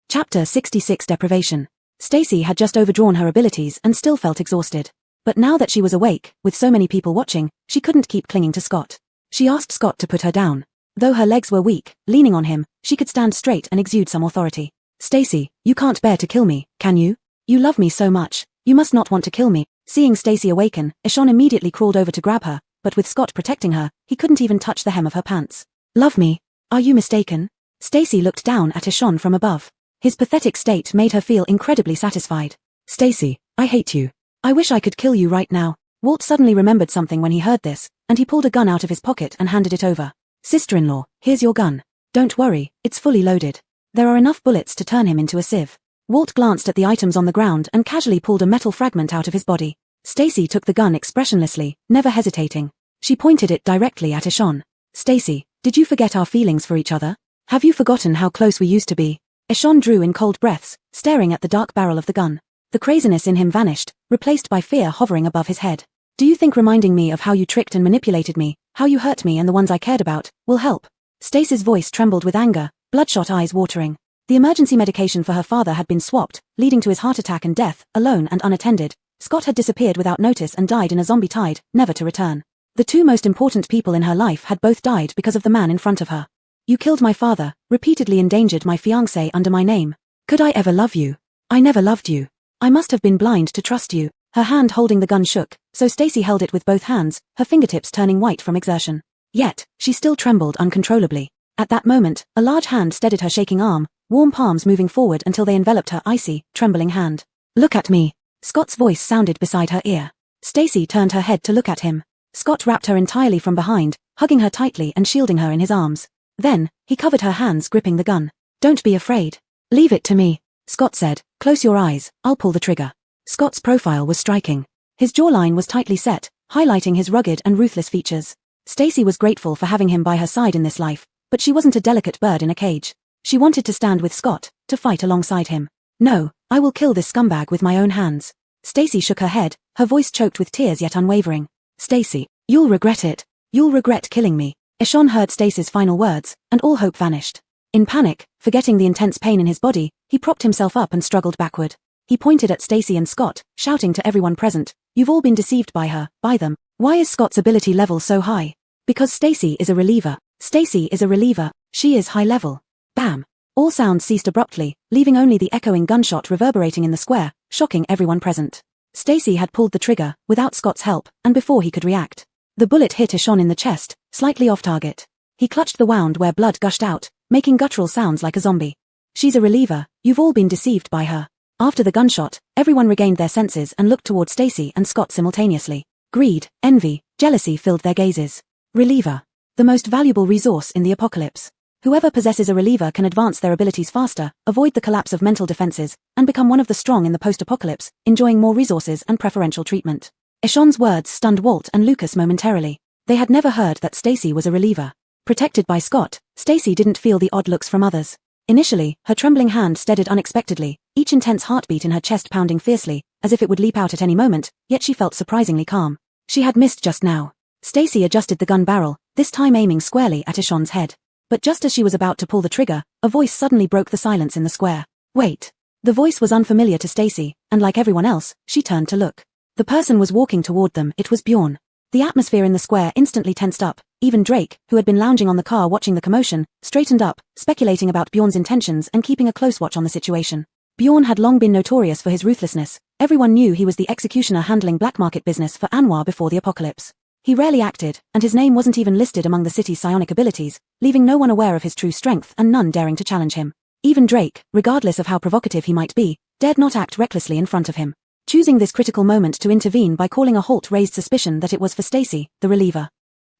Chapter 66 Deprivation. Stacy had just overdrawn her abilities and still felt exhausted. But now that she was awake, with so many people watching, she couldn't keep clinging to Scott. She asked Scott to put her down. Though her legs were weak, leaning on him, she could stand straight and exude some authority. Stacy, you can't bear to kill me, can you? You love me so much. You must not want to kill me. Seeing Stacy awaken, Ishon immediately crawled over to grab her, but with Scott protecting her, he couldn't even touch the hem of her pants. Love me? Are you mistaken? Stacy looked down at Ishon from above. His pathetic state made her feel incredibly satisfied. Stacy, I hate you. I wish I could kill you right now. Walt suddenly remembered something when he heard this, and he pulled a gun out of his pocket and handed it over. Sister-in-law, here's your gun. Don't worry, it's fully loaded. There are enough bullets to turn him into a sieve. Walt glanced at the items on the ground and casually pulled a metal fragment out of his body. Stacy took the gun expressionlessly, never hesitating. She pointed it directly at Ishon. Stacy, did you forget our feelings for each other? Have you forgotten how close we used to be? Ishon drew in cold breaths, staring at the dark barrel of the gun. The craziness in him vanished, replaced by fear hovering above his head. Do you think reminding me of how you tricked and manipulated me, how you hurt me and the ones I cared about, will help? Stacy's voice trembled with anger, bloodshot eyes watering. The emergency medication for her father had been swapped, leading to his heart attack and death, alone and unattended. Scott had disappeared without notice and died in a zombie tide, never to return. The two most important people in her life had both died because of the man in front of her. You killed my father, repeatedly endangered my fiancé under my name. Could I ever love you? I never loved you. I must have been blind to trust you. Her hand holding the gun shook, so Stacy held it with both hands, her fingertips turning white from exertion. Yet, she still trembled uncontrollably. At that moment, a large hand steadied her shaking arm, warm palms moving forward until they enveloped her icy, trembling hand. Look at me. Scott's voice sounded beside her ear. Stacy turned her head to look at him. Scott wrapped her entirely from behind, hugging her tightly and shielding her in his arms. Then, he covered her hands gripping the gun. Don't be afraid. Leave it to me, Scott said. Close your eyes, I'll pull the trigger. Scott's profile was striking. His jawline was tightly set, highlighting his rugged and ruthless features. Stacy was grateful for having him by her side in this life, but she wasn't a delicate bird in a cage. She wanted to stand with Scott, to fight alongside him. No, I will kill this scumbag with my own hands. Stacy shook her head, her voice choked with tears yet unwavering. Stacy, you'll regret it. You'll regret killing me. Ishon heard Stacy's final words, and all hope vanished. In panic, forgetting the intense pain in his body, he propped himself up and struggled backward. He pointed at Stacy and Scott, shouting to everyone present, "You've all been deceived by her, by them. Why is Scott's ability level so high? Because Stacy is a reliever. Stacy is a reliever. She is high level." Bam! All sounds ceased abruptly, leaving only the echoing gunshot reverberating in the square, shocking everyone present. Stacy had pulled the trigger, without Scott's help, and before he could react. The bullet hit Ishon in the chest, slightly off target. He clutched the wound where blood gushed out, making guttural sounds like a zombie. She's a reliever, you've all been deceived by her. After the gunshot, everyone regained their senses and looked toward Stacy and Scott simultaneously. Greed, envy, jealousy filled their gazes. Reliever. The most valuable resource in the apocalypse. Whoever possesses a reliever can advance their abilities faster, avoid the collapse of mental defenses, and become one of the strong in the post-apocalypse, enjoying more resources and preferential treatment. Ishon's words stunned Walt and Lucas momentarily. They had never heard that Stacy was a reliever. Protected by Scott, Stacy didn't feel the odd looks from others. Initially, her trembling hand steadied unexpectedly, each intense heartbeat in her chest pounding fiercely, as if it would leap out at any moment, yet she felt surprisingly calm. She had missed just now. Stacy adjusted the gun barrel, this time aiming squarely at Ishon's head. But just as she was about to pull the trigger, a voice suddenly broke the silence in the square. Wait. The voice was unfamiliar to Stacy, and like everyone else, she turned to look. The person was walking toward them. It was Bjorn. The atmosphere in the square instantly tensed up. Even Drake, who had been lounging on the car watching the commotion, straightened up, speculating about Bjorn's intentions and keeping a close watch on the situation. Bjorn had long been notorious for his ruthlessness. Everyone knew he was the executioner handling black market business for Anwar before the apocalypse. He rarely acted, and his name wasn't even listed among the city's psionic abilities, leaving no one aware of his true strength and none daring to challenge him. Even Drake, regardless of how provocative he might be, dared not act recklessly in front of him. Choosing this critical moment to intervene by calling a halt raised suspicion that it was for Stacy, the reliever.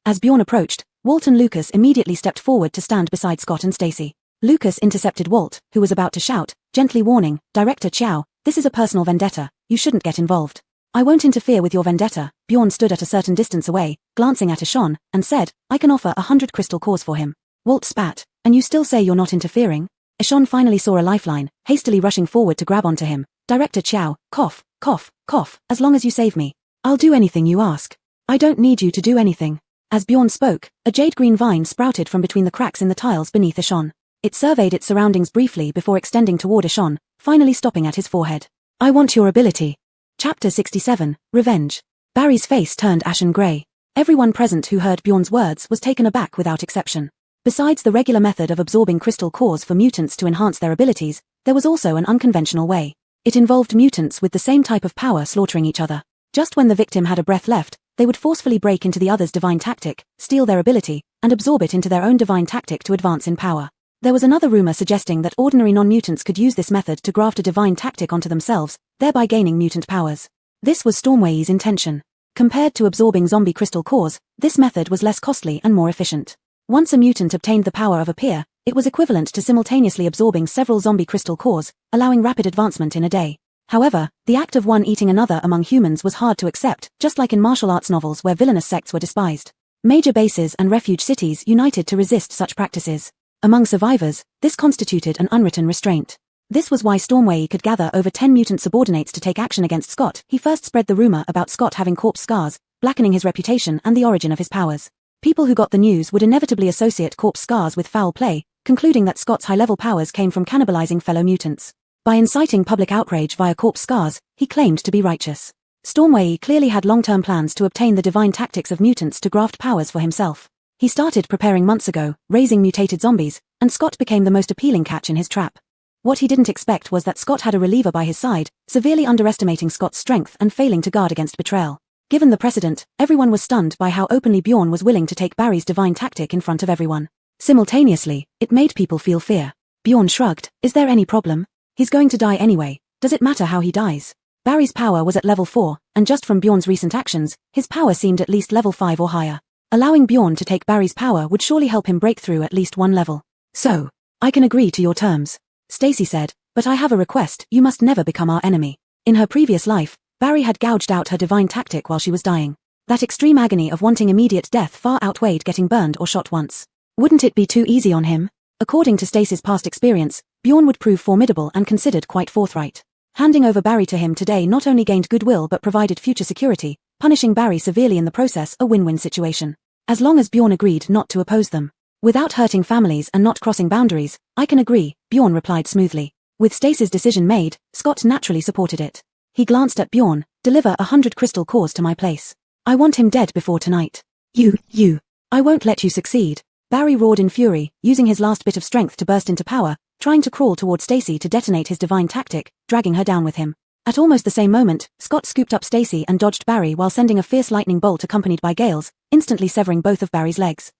As Bjorn approached, Walt and Lucas immediately stepped forward to stand beside Scott and Stacy. Lucas intercepted Walt, who was about to shout, gently warning, Director Chow, this is a personal vendetta, you shouldn't get involved. I won't interfere with your vendetta. Bjorn stood at a certain distance away, glancing at Ishon, and said, I can offer 100 crystal cores for him. Walt spat, and you still say you're not interfering? Ishon finally saw a lifeline, hastily rushing forward to grab onto him. Director Chow, cough, cough, cough, as long as you save me. I'll do anything you ask. I don't need you to do anything. As Bjorn spoke, a jade-green vine sprouted from between the cracks in the tiles beneath Ishon. It surveyed its surroundings briefly before extending toward Ishon, finally stopping at his forehead. I want your ability. Chapter 67, Revenge. Barry's face turned ashen grey. Everyone present who heard Bjorn's words was taken aback without exception. Besides the regular method of absorbing crystal cores for mutants to enhance their abilities, there was also an unconventional way. It involved mutants with the same type of power slaughtering each other. Just when the victim had a breath left, they would forcefully break into the other's divine tactic, steal their ability, and absorb it into their own divine tactic to advance in power. There was another rumor suggesting that ordinary non-mutants could use this method to graft a divine tactic onto themselves, thereby gaining mutant powers. This was Stormway's intention. Compared to absorbing zombie crystal cores, this method was less costly and more efficient. Once a mutant obtained the power of a peer, it was equivalent to simultaneously absorbing several zombie crystal cores, allowing rapid advancement in a day. However, the act of one eating another among humans was hard to accept, just like in martial arts novels where villainous sects were despised. Major bases and refuge cities united to resist such practices. Among survivors, this constituted an unwritten restraint. This was why Stormway could gather over 10 mutant subordinates to take action against Scott. He first spread the rumor about Scott having corpse scars, blackening his reputation and the origin of his powers. People who got the news would inevitably associate corpse scars with foul play, concluding that Scott's high-level powers came from cannibalizing fellow mutants. By inciting public outrage via corpse scars, he claimed to be righteous. Stormway clearly had long-term plans to obtain the divine tactics of mutants to graft powers for himself. He started preparing months ago, raising mutated zombies, and Scott became the most appealing catch in his trap. What he didn't expect was that Scott had a reliever by his side, severely underestimating Scott's strength and failing to guard against betrayal. Given the precedent, everyone was stunned by how openly Bjorn was willing to take Barry's divine tactic in front of everyone. Simultaneously, it made people feel fear. Bjorn shrugged, is there any problem? He's going to die anyway, does it matter how he dies? Barry's power was at level 4, and just from Bjorn's recent actions, his power seemed at least level 5 or higher. Allowing Bjorn to take Barry's power would surely help him break through at least one level. So, I can agree to your terms. Stacy said, but I have a request, you must never become our enemy. In her previous life, Barry had gouged out her divine tactic while she was dying. That extreme agony of wanting immediate death far outweighed getting burned or shot once. Wouldn't it be too easy on him? According to Stacy's past experience, Bjorn would prove formidable and considered quite forthright. Handing over Barry to him today not only gained goodwill but provided future security, punishing Barry severely in the process a win-win situation. As long as Bjorn agreed not to oppose them. Without hurting families and not crossing boundaries, I can agree, Bjorn replied smoothly. With Stacy's decision made, Scott naturally supported it. He glanced at Bjorn, deliver 100 crystal cores to my place. I want him dead before tonight. You. I won't let you succeed. Barry roared in fury, using his last bit of strength to burst into power, trying to crawl toward Stacy to detonate his divine tactic, dragging her down with him. At almost the same moment, Scott scooped up Stacy and dodged Barry while sending a fierce lightning bolt accompanied by gales, instantly severing both of Barry's legs.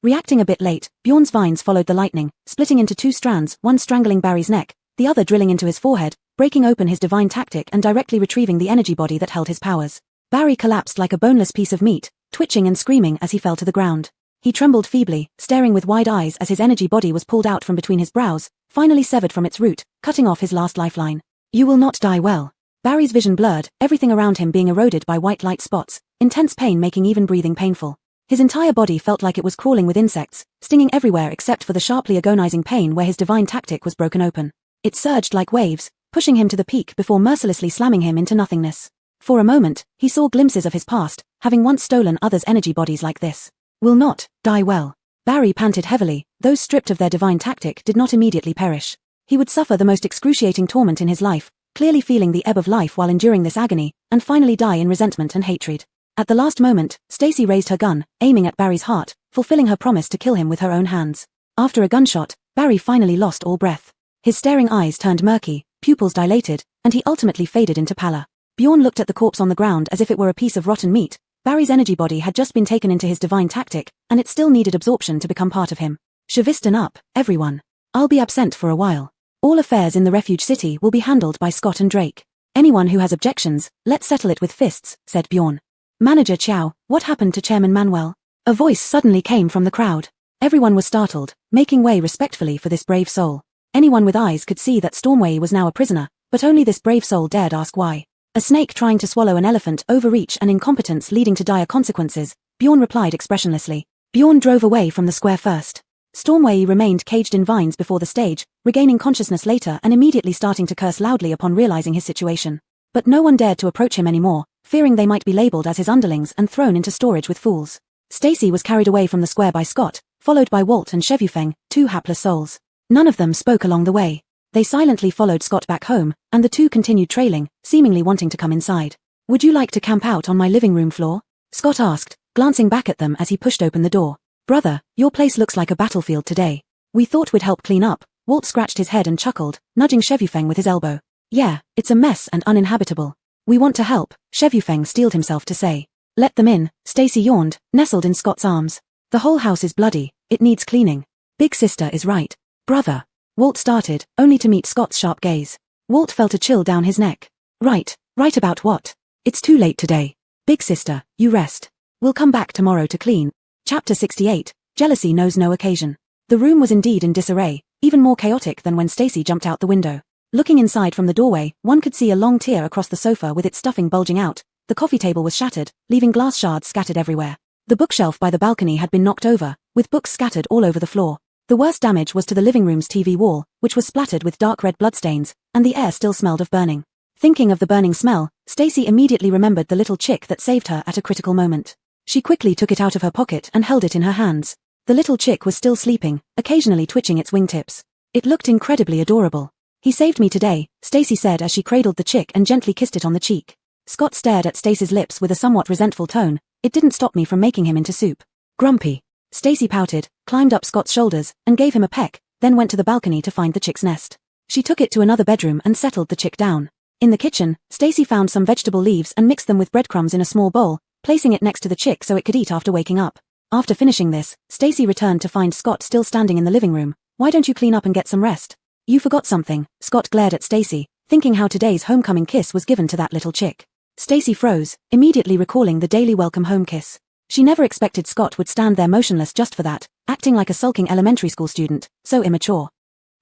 Reacting a bit late, Bjorn's vines followed the lightning, splitting into two strands, one strangling Barry's neck, the other drilling into his forehead, breaking open his divine tactic and directly retrieving the energy body that held his powers. Barry collapsed like a boneless piece of meat, twitching and screaming as he fell to the ground. He trembled feebly, staring with wide eyes as his energy body was pulled out from between his brows, finally severed from its root, cutting off his last lifeline. You will not die well. Barry's vision blurred, everything around him being eroded by white light spots, intense pain making even breathing painful. His entire body felt like it was crawling with insects, stinging everywhere except for the sharply agonizing pain where his divine tactic was broken open. It surged like waves, pushing him to the peak before mercilessly slamming him into nothingness. For a moment, he saw glimpses of his past, having once stolen others' energy bodies like this. Will not die well. Barry panted heavily. Those stripped of their divine tactic did not immediately perish. He would suffer the most excruciating torment in his life, clearly feeling the ebb of life while enduring this agony, and finally die in resentment and hatred. At the last moment, Stacy raised her gun, aiming at Barry's heart, fulfilling her promise to kill him with her own hands. After a gunshot, Barry finally lost all breath. His staring eyes turned murky, pupils dilated, and he ultimately faded into pallor. Bjorn looked at the corpse on the ground as if it were a piece of rotten meat. Barry's energy body had just been taken into his divine tactic, and it still needed absorption to become part of him. Shavisten up, everyone. I'll be absent for a while. All affairs in the refuge city will be handled by Scott and Drake. Anyone who has objections, let's settle it with fists, said Bjorn. Manager Chow, what happened to Chairman Manuel? A voice suddenly came from the crowd. Everyone was startled, making way respectfully for this brave soul. Anyone with eyes could see that Stormway was now a prisoner, but only this brave soul dared ask why. A snake trying to swallow an elephant, overreach and incompetence leading to dire consequences, Bjorn replied expressionlessly. Bjorn drove away from the square first. Stormway remained caged in vines before the stage, regaining consciousness later and immediately starting to curse loudly upon realizing his situation. But no one dared to approach him anymore, fearing they might be labeled as his underlings and thrown into storage with fools. Stacy was carried away from the square by Scott, followed by Walt and Chevufeng, two hapless souls. None of them spoke along the way. They silently followed Scott back home, and the two continued trailing, seemingly wanting to come inside. Would you like to camp out on my living room floor? Scott asked, glancing back at them as he pushed open the door. Brother, your place looks like a battlefield today. We thought we'd help clean up. Walt scratched his head and chuckled, nudging Chevufeng with his elbow. Yeah, it's a mess and uninhabitable. We want to help, Chevufeng steeled himself to say. Let them in, Stacy yawned, nestled in Scott's arms. The whole house is bloody, it needs cleaning. Big sister is right. Brother. Walt started, only to meet Scott's sharp gaze. Walt felt a chill down his neck. Right about what? It's too late today. Big sister, you rest. We'll come back tomorrow to clean. Chapter 68, Jealousy Knows No Occasion. The room was indeed in disarray, even more chaotic than when Stacy jumped out the window. Looking inside from the doorway, one could see a long tier across the sofa with its stuffing bulging out. The coffee table was shattered, leaving glass shards scattered everywhere. The bookshelf by the balcony had been knocked over, with books scattered all over the floor. The worst damage was to the living room's TV wall, which was splattered with dark red bloodstains, and the air still smelled of burning. Thinking of the burning smell, Stacy immediately remembered the little chick that saved her at a critical moment. She quickly took it out of her pocket and held it in her hands. The little chick was still sleeping, occasionally twitching its wingtips. It looked incredibly adorable. He saved me today, Stacy said as she cradled the chick and gently kissed it on the cheek. Scott stared at Stacy's lips with a somewhat resentful tone. It didn't stop me from making him into soup. Grumpy. Stacy pouted, climbed up Scott's shoulders, and gave him a peck, then went to the balcony to find the chick's nest. She took it to another bedroom and settled the chick down. In the kitchen, Stacy found some vegetable leaves and mixed them with breadcrumbs in a small bowl, placing it next to the chick so it could eat after waking up. After finishing this, Stacy returned to find Scott still standing in the living room. Why don't you clean up and get some rest? You forgot something, Scott glared at Stacy, thinking how today's homecoming kiss was given to that little chick. Stacy froze, immediately recalling the daily welcome home kiss. She never expected Scott would stand there motionless just for that, acting like a sulking elementary school student, so immature.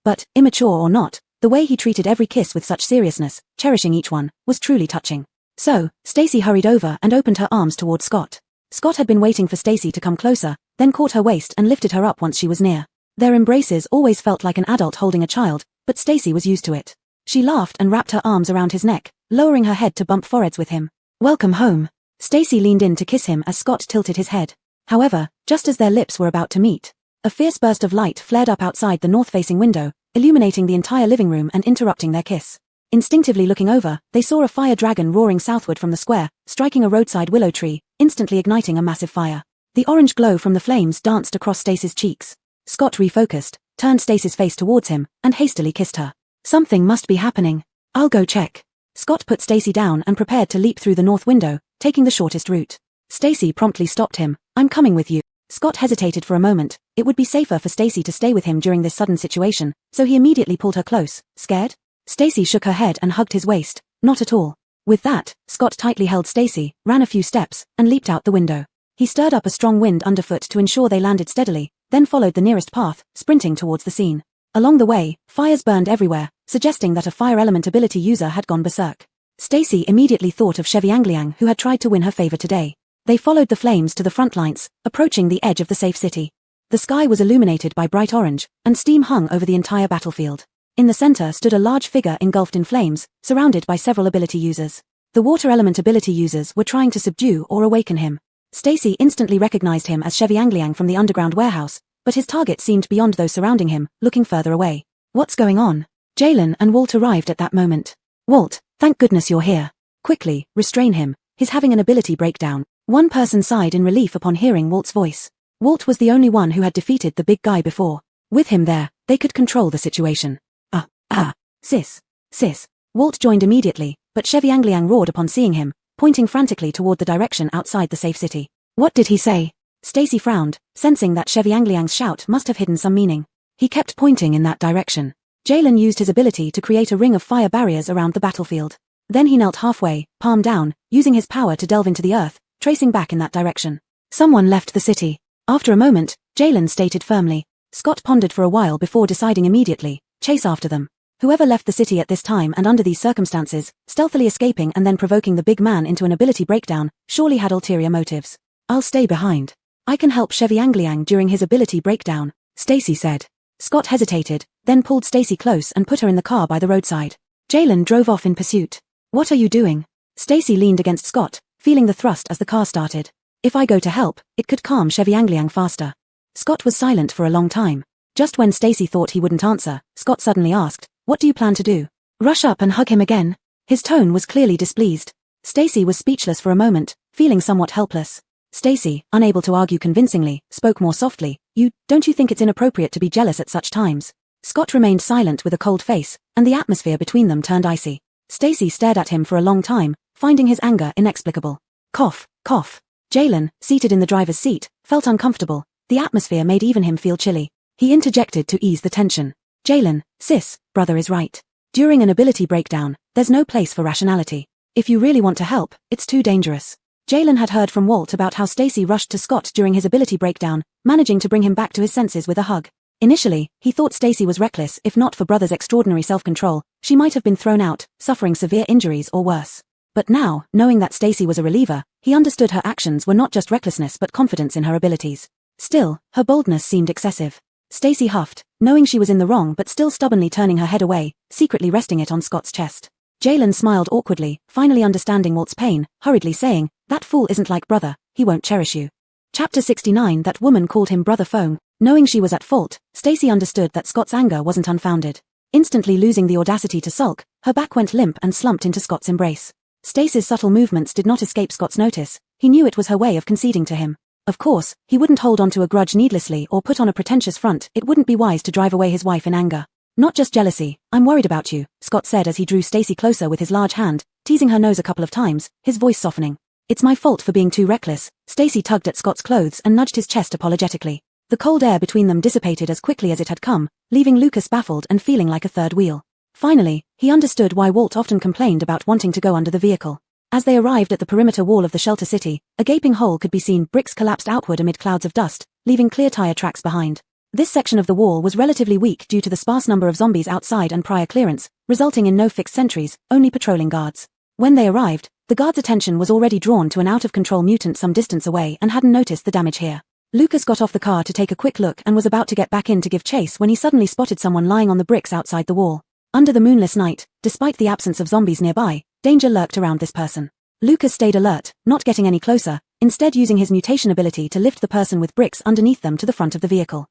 But, immature or not, the way he treated every kiss with such seriousness, cherishing each one, was truly touching. So, Stacy hurried over and opened her arms toward Scott. Scott had been waiting for Stacy to come closer, then caught her waist and lifted her up once she was near. Their embraces always felt like an adult holding a child, but Stacy was used to it. She laughed and wrapped her arms around his neck, lowering her head to bump foreheads with him. Welcome home. Stacy leaned in to kiss him as Scott tilted his head. However, just as their lips were about to meet, a fierce burst of light flared up outside the north-facing window, illuminating the entire living room and interrupting their kiss. Instinctively looking over, they saw a fire dragon roaring southward from the square, striking a roadside willow tree, instantly igniting a massive fire. The orange glow from the flames danced across Stacy's cheeks. Scott refocused, turned Stacy's face towards him, and hastily kissed her. Something must be happening. I'll go check. Scott put Stacy down and prepared to leap through the north window, taking the shortest route. Stacy promptly stopped him. I'm coming with you. Scott hesitated for a moment. It would be safer for Stacy to stay with him during this sudden situation, so he immediately pulled her close. Scared? Stacy shook her head and hugged his waist. Not at all. With that, Scott tightly held Stacy, ran a few steps, and leaped out the window. He stirred up a strong wind underfoot to ensure they landed steadily, then followed the nearest path, sprinting towards the scene. Along the way, fires burned everywhere, suggesting that a fire element ability user had gone berserk. Stacy immediately thought of Sheviangliang, who had tried to win her favor today. They followed the flames to the front lines, approaching the edge of the safe city. The sky was illuminated by bright orange, and steam hung over the entire battlefield. In the center stood a large figure engulfed in flames, surrounded by several ability users. The water element ability users were trying to subdue or awaken him. Stacy instantly recognized him as Sheviangliang from the underground warehouse, but his target seemed beyond those surrounding him, looking further away. What's going on? Jalen and Walt arrived at that moment. Walt, thank goodness you're here. Quickly, restrain him. He's having an ability breakdown. One person sighed in relief upon hearing Walt's voice. Walt was the only one who had defeated the big guy before. With him there, they could control the situation. Sis. Walt joined immediately, but Sheviangliang roared upon seeing him, pointing frantically toward the direction outside the safe city. What did he say? Stacy frowned, sensing that Sheviangliang's shout must have hidden some meaning. He kept pointing in that direction. Jalen used his ability to create a ring of fire barriers around the battlefield. Then he knelt halfway, palm down, using his power to delve into the earth, tracing back in that direction. Someone left the city. After a moment, Jalen stated firmly. Scott pondered for a while before deciding immediately, chase after them. Whoever left the city at this time and under these circumstances, stealthily escaping and then provoking the big man into an ability breakdown, surely had ulterior motives. I'll stay behind. I can help Sheviangliang during his ability breakdown, Stacy said. Scott hesitated, then pulled Stacy close and put her in the car by the roadside. Jalen drove off in pursuit. What are you doing? Stacy leaned against Scott, feeling the thrust as the car started. If I go to help, it could calm Sheviangliang faster. Scott was silent for a long time. Just when Stacy thought he wouldn't answer, Scott suddenly asked, what do you plan to do? Rush up and hug him again? His tone was clearly displeased. Stacy was speechless for a moment, feeling somewhat helpless. Stacy, unable to argue convincingly, spoke more softly. Don't you think it's inappropriate to be jealous at such times? Scott remained silent with a cold face, and the atmosphere between them turned icy. Stacy stared at him for a long time, finding his anger inexplicable. Cough. Jalen, seated in the driver's seat, felt uncomfortable. The atmosphere made even him feel chilly. He interjected to ease the tension. Jalen, sis, brother is right. During an ability breakdown, there's no place for rationality. If you really want to help, it's too dangerous. Jalen had heard from Walt about how Stacy rushed to Scott during his ability breakdown, managing to bring him back to his senses with a hug. Initially, he thought Stacy was reckless. If not for brother's extraordinary self-control, she might have been thrown out, suffering severe injuries or worse. But now, knowing that Stacy was a reliever, he understood her actions were not just recklessness but confidence in her abilities. Still, her boldness seemed excessive. Stacy huffed, knowing she was in the wrong but still stubbornly turning her head away, secretly resting it on Scott's chest. Jalen smiled awkwardly, finally understanding Walt's pain, hurriedly saying, that fool isn't like brother, he won't cherish you. Chapter 69. That woman called him brother phone. Knowing she was at fault, Stacy understood that Scott's anger wasn't unfounded. Instantly losing the audacity to sulk, her back went limp and slumped into Scott's embrace. Stacy's subtle movements did not escape Scott's notice. He knew it was her way of conceding to him. Of course, he wouldn't hold on to a grudge needlessly or put on a pretentious front. It wouldn't be wise to drive away his wife in anger. Not just jealousy, I'm worried about you, Scott said as he drew Stacy closer with his large hand, teasing her nose a couple of times, his voice softening. It's my fault for being too reckless. Stacy tugged at Scott's clothes and nudged his chest apologetically. The cold air between them dissipated as quickly as it had come, leaving Lucas baffled and feeling like a third wheel. Finally, he understood why Walt often complained about wanting to go under the vehicle. As they arrived at the perimeter wall of the shelter city, a gaping hole could be seen. Bricks collapsed outward amid clouds of dust, leaving clear tire tracks behind. This section of the wall was relatively weak due to the sparse number of zombies outside and prior clearance, resulting in no fixed sentries, only patrolling guards. When they arrived, the guard's attention was already drawn to an out-of-control mutant some distance away and hadn't noticed the damage here. Lucas got off the car to take a quick look and was about to get back in to give chase when he suddenly spotted someone lying on the bricks outside the wall. Under the moonless night, despite the absence of zombies nearby, danger lurked around this person. Lucas stayed alert, not getting any closer, instead using his mutation ability to lift the person with bricks underneath them to the front of the vehicle.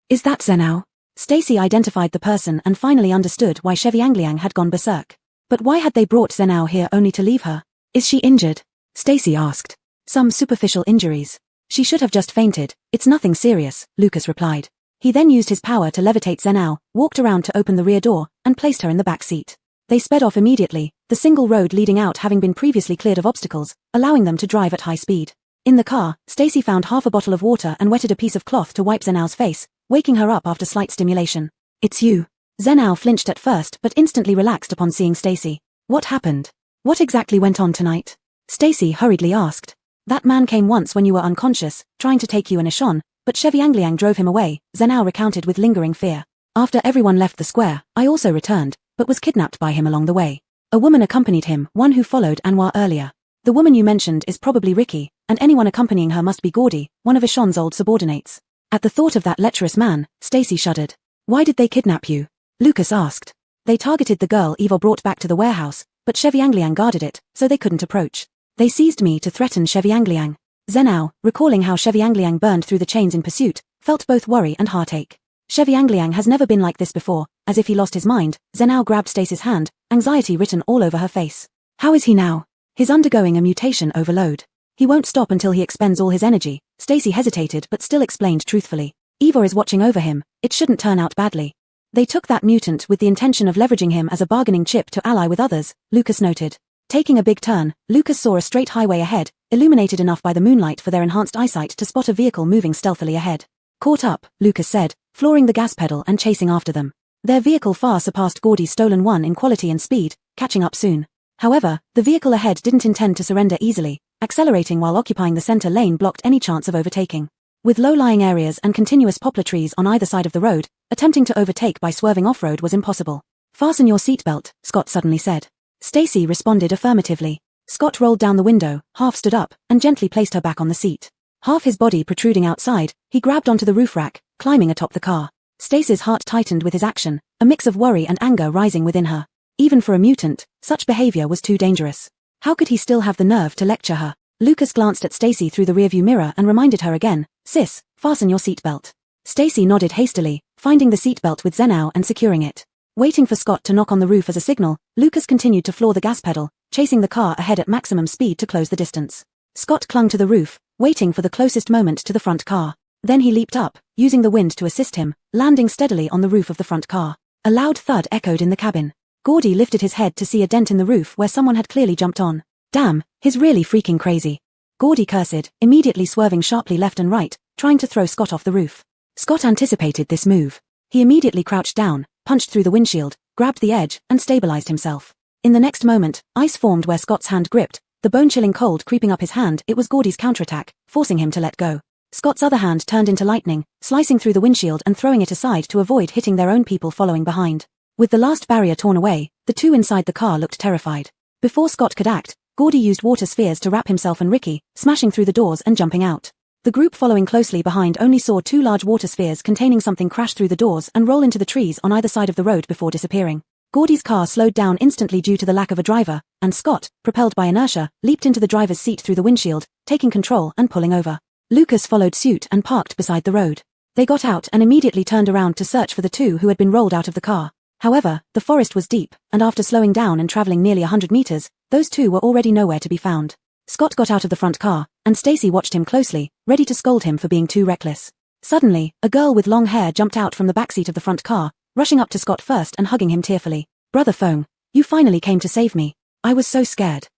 Is that Zenao? Stacy identified the person and finally understood why Sheviangliang had gone berserk. But why had they brought Zenao here only to leave her? Is she injured? Stacy asked. Some superficial injuries. She should have just fainted. It's nothing serious, Lucas replied. He then used his power to levitate Zhenao, walked around to open the rear door, and placed her in the back seat. They sped off immediately, the single road leading out having been previously cleared of obstacles, allowing them to drive at high speed. In the car, Stacy found half a bottle of water and wetted a piece of cloth to wipe Zhenao's face, waking her up after slight stimulation. "It's you." Zhenao flinched at first but instantly relaxed upon seeing Stacy. "What happened? What exactly went on tonight?" Stacy hurriedly asked. "That man came once when you were unconscious, trying to take you in a shon, but Sheviangliang drove him away," Zhenao recounted with lingering fear. "After everyone left the square, I also returned, but was kidnapped by him along the way. A woman accompanied him, one who followed Anwar earlier. The woman you mentioned is probably Ricky, and anyone accompanying her must be Gordy, one of Ishon's old subordinates." At the thought of that lecherous man, Stacy shuddered. "Why did they kidnap you?" Lucas asked. "They targeted the girl Ivor brought back to the warehouse, but Sheviangliang guarded it, so they couldn't approach. They seized me to threaten Sheviangliang." Zhenao, recalling how Sheviangliang burned through the chains in pursuit, felt both worry and heartache. Sheviangliang has never been like this before, as if he lost his mind. Zhenao grabbed Stacy's hand, anxiety written all over her face. "How is he now?" "He's undergoing a mutation overload. He won't stop until he expends all his energy." Stacy hesitated but still explained truthfully. "Ivor is watching over him, it shouldn't turn out badly. They took that mutant with the intention of leveraging him as a bargaining chip to ally with others," Lucas noted. Taking a big turn, Lucas saw a straight highway ahead, illuminated enough by the moonlight for their enhanced eyesight to spot a vehicle moving stealthily ahead. "Caught up," Lucas said, flooring the gas pedal and chasing after them. Their vehicle far surpassed Gordy's stolen one in quality and speed, catching up soon. However, the vehicle ahead didn't intend to surrender easily, accelerating while occupying the center lane blocked any chance of overtaking. With low-lying areas and continuous poplar trees on either side of the road, attempting to overtake by swerving off-road was impossible. "Fasten your seatbelt," Scott suddenly said. Stacy responded affirmatively. Scott rolled down the window, half stood up, and gently placed her back on the seat. Half his body protruding outside, he grabbed onto the roof rack, climbing atop the car. Stacy's heart tightened with his action, a mix of worry and anger rising within her. Even for a mutant, such behavior was too dangerous. How could he still have the nerve to lecture her? Lucas glanced at Stacy through the rearview mirror and reminded her again, "Sis, fasten your seatbelt." Stacy nodded hastily, finding the seatbelt with Zhenao and securing it. Waiting for Scott to knock on the roof as a signal, Lucas continued to floor the gas pedal, chasing the car ahead at maximum speed to close the distance. Scott clung to the roof, waiting for the closest moment to the front car. Then he leaped up, using the wind to assist him, landing steadily on the roof of the front car. A loud thud echoed in the cabin. Gordy lifted his head to see a dent in the roof where someone had clearly jumped on. "Damn, he's really freaking crazy." Gordy cursed, immediately swerving sharply left and right, trying to throw Scott off the roof. Scott anticipated this move. He immediately crouched down, punched through the windshield, grabbed the edge, and stabilized himself. In the next moment, ice formed where Scott's hand gripped, the bone-chilling cold creeping up his hand. It was Gordy's counterattack, forcing him to let go. Scott's other hand turned into lightning, slicing through the windshield and throwing it aside to avoid hitting their own people following behind. With the last barrier torn away, the two inside the car looked terrified. Before Scott could act, Gordy used water spheres to wrap himself and Ricky, smashing through the doors and jumping out. The group following closely behind only saw two large water spheres containing something crash through the doors and roll into the trees on either side of the road before disappearing. Gordy's car slowed down instantly due to the lack of a driver, and Scott, propelled by inertia, leaped into the driver's seat through the windshield, taking control and pulling over. Lucas followed suit and parked beside the road. They got out and immediately turned around to search for the two who had been rolled out of the car. However, the forest was deep, and after slowing down and traveling nearly 100 meters, those two were already nowhere to be found. Scott got out of the front car, and Stacy watched him closely, ready to scold him for being too reckless. Suddenly, a girl with long hair jumped out from the backseat of the front car, rushing up to Scott first and hugging him tearfully. "Brother Fong, you finally came to save me. I was so scared."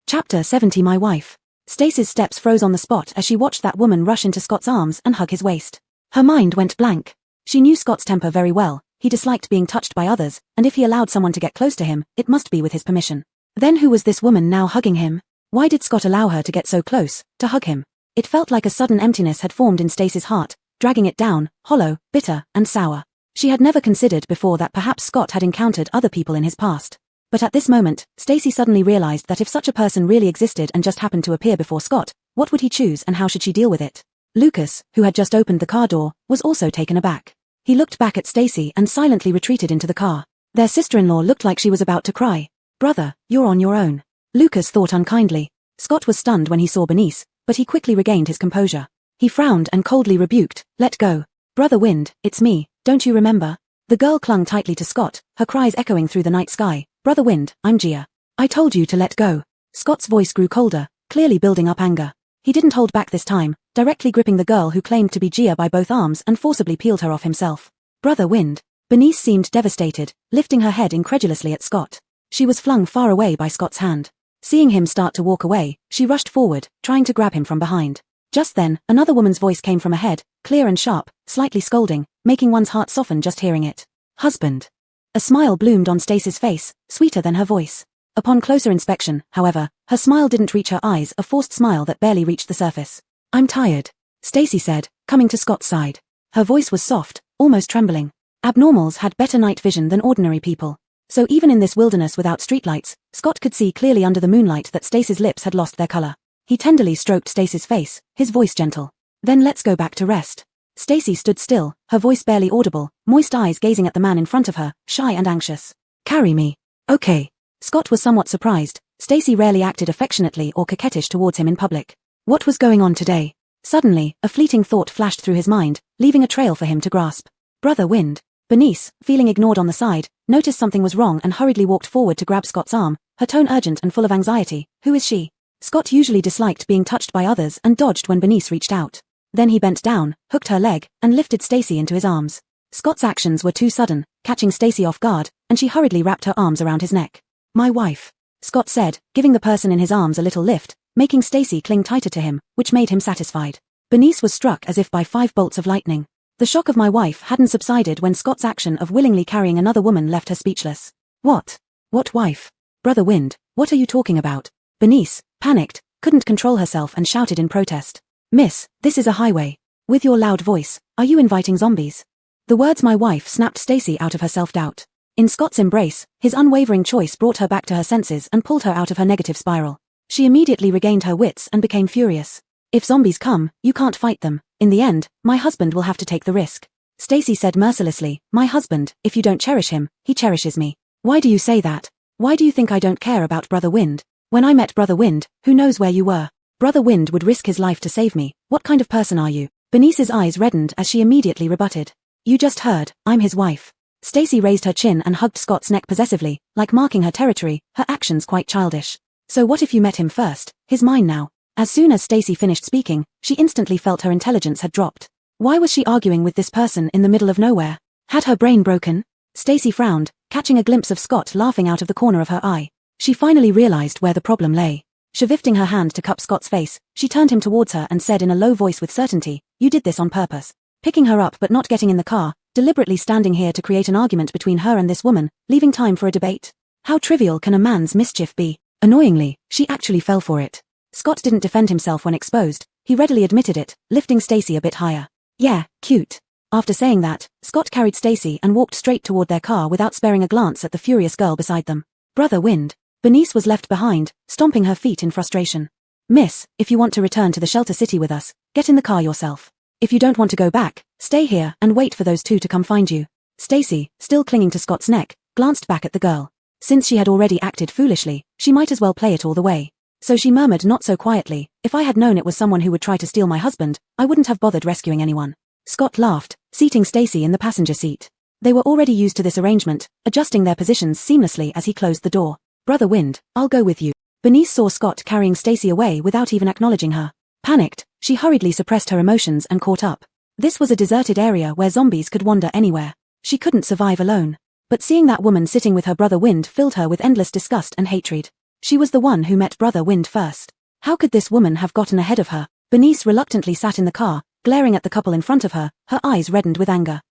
Chapter 70. My wife. Stacy's steps froze on the spot as she watched that woman rush into Scott's arms and hug his waist. Her mind went blank. She knew Scott's temper very well. He disliked being touched by others, and if he allowed someone to get close to him, it must be with his permission. Then who was this woman now hugging him? Why did Scott allow her to get so close, to hug him? It felt like a sudden emptiness had formed in Stacy's heart, dragging it down, hollow, bitter, and sour. She had never considered before that perhaps Scott had encountered other people in his past. But at this moment, Stacy suddenly realized that if such a person really existed and just happened to appear before Scott, what would he choose and how should she deal with it? Lucas, who had just opened the car door, was also taken aback. He looked back at Stacy and silently retreated into the car. Their sister-in-law looked like she was about to cry. "Brother, you're on your own," Lucas thought unkindly. Scott was stunned when he saw Bernice, but he quickly regained his composure. He frowned and coldly rebuked, "Let go. Brother Wind, it's me, don't you remember?" The girl clung tightly to Scott, her cries echoing through the night sky. "Brother Wind, I'm Gia. I told you to let go." Scott's voice grew colder, clearly building up anger. He didn't hold back this time, directly gripping the girl who claimed to be Gia by both arms and forcibly peeled her off himself. Brother Wind. Bernice seemed devastated, lifting her head incredulously at Scott. She was flung far away by Scott's hand. Seeing him start to walk away, she rushed forward, trying to grab him from behind. Just then, another woman's voice came from ahead, clear and sharp, slightly scolding, making one's heart soften just hearing it. Husband. A smile bloomed on Stacy's face, sweeter than her voice. Upon closer inspection, however, her smile didn't reach her eyes, a forced smile that barely reached the surface. I'm tired, Stacy said, coming to Scott's side. Her voice was soft, almost trembling. Abnormals had better night vision than ordinary people. So even in this wilderness without streetlights, Scott could see clearly under the moonlight that Stacy's lips had lost their color. He tenderly stroked Stacy's face, his voice gentle. Then let's go back to rest. Stacy stood still, her voice barely audible, moist eyes gazing at the man in front of her, shy and anxious. Carry me. Okay. Scott was somewhat surprised. Stacy rarely acted affectionately or coquettish towards him in public. What was going on today? Suddenly, a fleeting thought flashed through his mind, leaving a trail for him to grasp. Brother Wind. Bernice, feeling ignored on the side, noticed something was wrong and hurriedly walked forward to grab Scott's arm, her tone urgent and full of anxiety. Who is she? Scott usually disliked being touched by others and dodged when Bernice reached out. Then he bent down, hooked her leg, and lifted Stacy into his arms. Scott's actions were too sudden, catching Stacy off guard, and she hurriedly wrapped her arms around his neck. My wife, Scott said, giving the person in his arms a little lift, making Stacy cling tighter to him, which made him satisfied. Bernice was struck as if by 5 bolts of lightning. The shock of my wife hadn't subsided when Scott's action of willingly carrying another woman left her speechless. What? What wife? Brother Wind, what are you talking about? Bernice, panicked, couldn't control herself and shouted in protest. Miss, this is a highway. With your loud voice, are you inviting zombies? The words my wife snapped Stacy out of her self-doubt. In Scott's embrace, his unwavering choice brought her back to her senses and pulled her out of her negative spiral. She immediately regained her wits and became furious. If zombies come, you can't fight them. In the end, my husband will have to take the risk. Stacy said mercilessly, my husband, if you don't cherish him, he cherishes me. Why do you say that? Why do you think I don't care about Brother Wind? When I met Brother Wind, who knows where you were? Brother Wind would risk his life to save me. What kind of person are you? Bernice's eyes reddened as she immediately rebutted. You just heard, I'm his wife. Stacy raised her chin and hugged Scott's neck possessively, like marking her territory, her actions quite childish. So what if you met him first? He's mine now. As soon as Stacy finished speaking, she instantly felt her intelligence had dropped. Why was she arguing with this person in the middle of nowhere? Had her brain broken? Stacy frowned, catching a glimpse of Scott laughing out of the corner of her eye. She finally realized where the problem lay. Shifting her hand to cup Scott's face, she turned him towards her and said in a low voice with certainty, you did this on purpose. Picking her up but not getting in the car, deliberately standing here to create an argument between her and this woman, leaving time for a debate. How trivial can a man's mischief be? Annoyingly, she actually fell for it. Scott didn't defend himself when exposed, he readily admitted it, lifting Stacy a bit higher. Yeah, cute. After saying that, Scott carried Stacy and walked straight toward their car without sparing a glance at the furious girl beside them. Brother Wind. Bernice was left behind, stomping her feet in frustration. Miss, if you want to return to the shelter city with us, get in the car yourself. If you don't want to go back, stay here and wait for those two to come find you. Stacy, still clinging to Scott's neck, glanced back at the girl. Since she had already acted foolishly, she might as well play it all the way. So she murmured not so quietly, if I had known it was someone who would try to steal my husband, I wouldn't have bothered rescuing anyone. Scott laughed, seating Stacy in the passenger seat. They were already used to this arrangement, adjusting their positions seamlessly as he closed the door. Brother Wind, I'll go with you. Bernice saw Scott carrying Stacy away without even acknowledging her. Panicked, she hurriedly suppressed her emotions and caught up. This was a deserted area where zombies could wander anywhere. She couldn't survive alone. But seeing that woman sitting with her Brother Wind filled her with endless disgust and hatred. She was the one who met Brother Wind first. How could this woman have gotten ahead of her? Bernice reluctantly sat in the car, glaring at the couple in front of her, her eyes reddened with anger.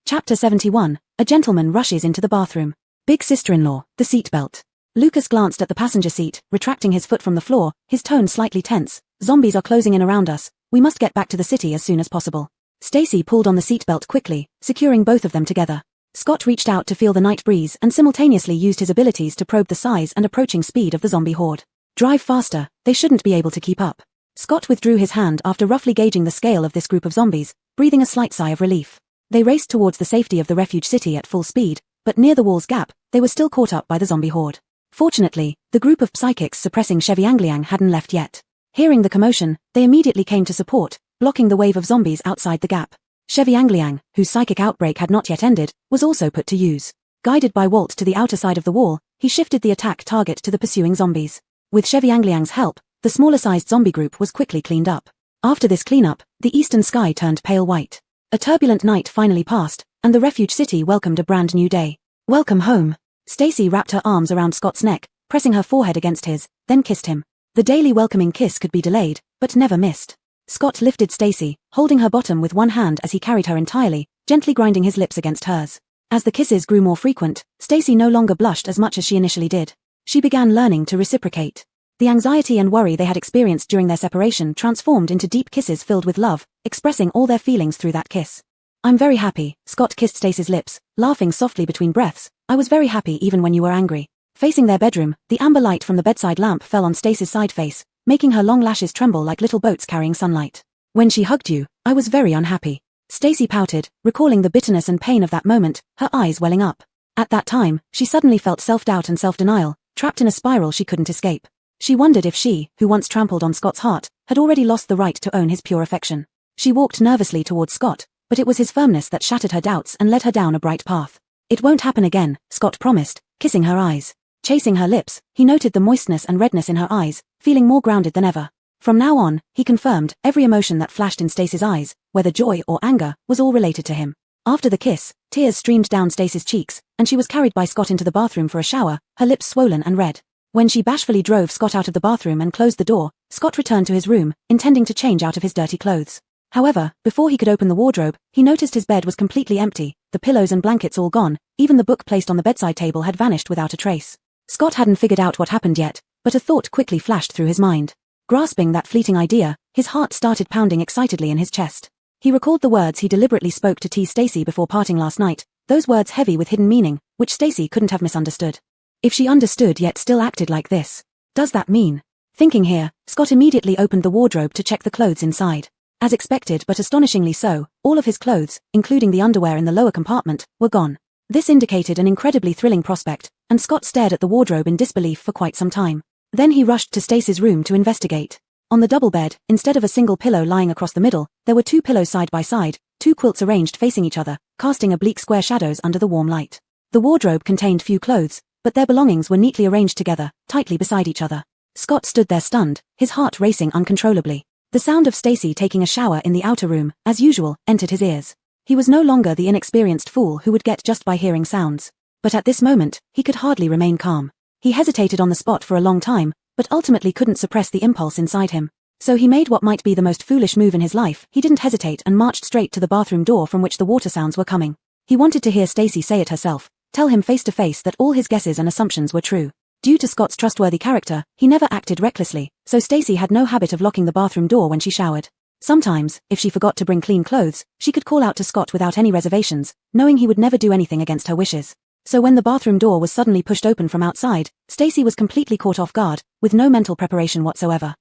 Chapter 71, a gentleman rushes into the bathroom. Big sister-in-law, the seatbelt. Lucas glanced at the passenger seat, retracting his foot from the floor, his tone slightly tense. Zombies are closing in around us. We must get back to the city as soon as possible. Stacy pulled on the seatbelt quickly, securing both of them together. Scott reached out to feel the night breeze and simultaneously used his abilities to probe the size and approaching speed of the zombie horde. Drive faster, they shouldn't be able to keep up. Scott withdrew his hand after roughly gauging the scale of this group of zombies, breathing a slight sigh of relief. They raced towards the safety of the refuge city at full speed, but near the wall's gap, they were still caught up by the zombie horde. Fortunately, the group of psychics suppressing Chevy Angliang hadn't left yet. Hearing the commotion, they immediately came to support, blocking the wave of zombies outside the gap. Chevy Angliang, whose psychic outbreak had not yet ended, was also put to use. Guided by Walt to the outer side of the wall, he shifted the attack target to the pursuing zombies. With Chevy Angliang's help, The smaller-sized zombie group was quickly cleaned up. After this cleanup, the eastern sky turned pale white. A turbulent night finally passed, and the refuge city welcomed a brand new day. Welcome home. Stacy wrapped her arms around Scott's neck, pressing her forehead against his, then kissed him. The daily welcoming kiss could be delayed, but never missed. Scott lifted Stacy, holding her bottom with one hand as he carried her entirely, gently grinding his lips against hers. As the kisses grew more frequent, Stacy no longer blushed as much as she initially did. She began learning to reciprocate. The anxiety and worry they had experienced during their separation transformed into deep kisses filled with love, expressing all their feelings through that kiss. I'm very happy, Scott kissed Stacy's lips, laughing softly between breaths. I was very happy even when you were angry. Facing their bedroom, the amber light from the bedside lamp fell on Stacy's side face, making her long lashes tremble like little boats carrying sunlight. When she hugged you, I was very unhappy. Stacy pouted, recalling the bitterness and pain of that moment, her eyes welling up. At that time, she suddenly felt self-doubt and self-denial, trapped in a spiral she couldn't escape. She wondered if she, who once trampled on Scott's heart, had already lost the right to own his pure affection. She walked nervously towards Scott, but it was his firmness that shattered her doubts and led her down a bright path. It won't happen again, Scott promised, kissing her eyes. Chasing her lips, he noted the moistness and redness in her eyes, feeling more grounded than ever. From now on, he confirmed, every emotion that flashed in Stacy's eyes, whether joy or anger, was all related to him. After the kiss, tears streamed down Stacy's cheeks, and she was carried by Scott into the bathroom for a shower, her lips swollen and red. When she bashfully drove Scott out of the bathroom and closed the door, Scott returned to his room, intending to change out of his dirty clothes. However, before he could open the wardrobe, he noticed his bed was completely empty, the pillows and blankets all gone, even the book placed on the bedside table had vanished without a trace. Scott hadn't figured out what happened yet, but a thought quickly flashed through his mind. Grasping that fleeting idea, his heart started pounding excitedly in his chest. He recalled the words he deliberately spoke to tease Stacy before parting last night, those words heavy with hidden meaning, which Stacy couldn't have misunderstood. If she understood yet still acted like this, does that mean? Thinking here, Scott immediately opened the wardrobe to check the clothes inside. As expected but astonishingly so, all of his clothes, including the underwear in the lower compartment, were gone. This indicated an incredibly thrilling prospect, and Scott stared at the wardrobe in disbelief for quite some time. Then he rushed to Stacy's room to investigate. On the double bed, instead of a single pillow lying across the middle, there were two pillows side by side, two quilts arranged facing each other, casting oblique square shadows under the warm light. The wardrobe contained few clothes, but their belongings were neatly arranged together, tightly beside each other. Scott stood there stunned, his heart racing uncontrollably. The sound of Stacy taking a shower in the outer room, as usual, entered his ears. He was no longer the inexperienced fool who would get just by hearing sounds. But at this moment, he could hardly remain calm. He hesitated on the spot for a long time, but ultimately couldn't suppress the impulse inside him. So he made what might be the most foolish move in his life. He didn't hesitate and marched straight to the bathroom door from which the water sounds were coming. He wanted to hear Stacy say it herself, tell him face to face that all his guesses and assumptions were true. Due to Scott's trustworthy character, he never acted recklessly, so Stacy had no habit of locking the bathroom door when she showered. Sometimes, if she forgot to bring clean clothes, she could call out to Scott without any reservations, knowing he would never do anything against her wishes. So when the bathroom door was suddenly pushed open from outside, Stacy was completely caught off guard, with no mental preparation whatsoever.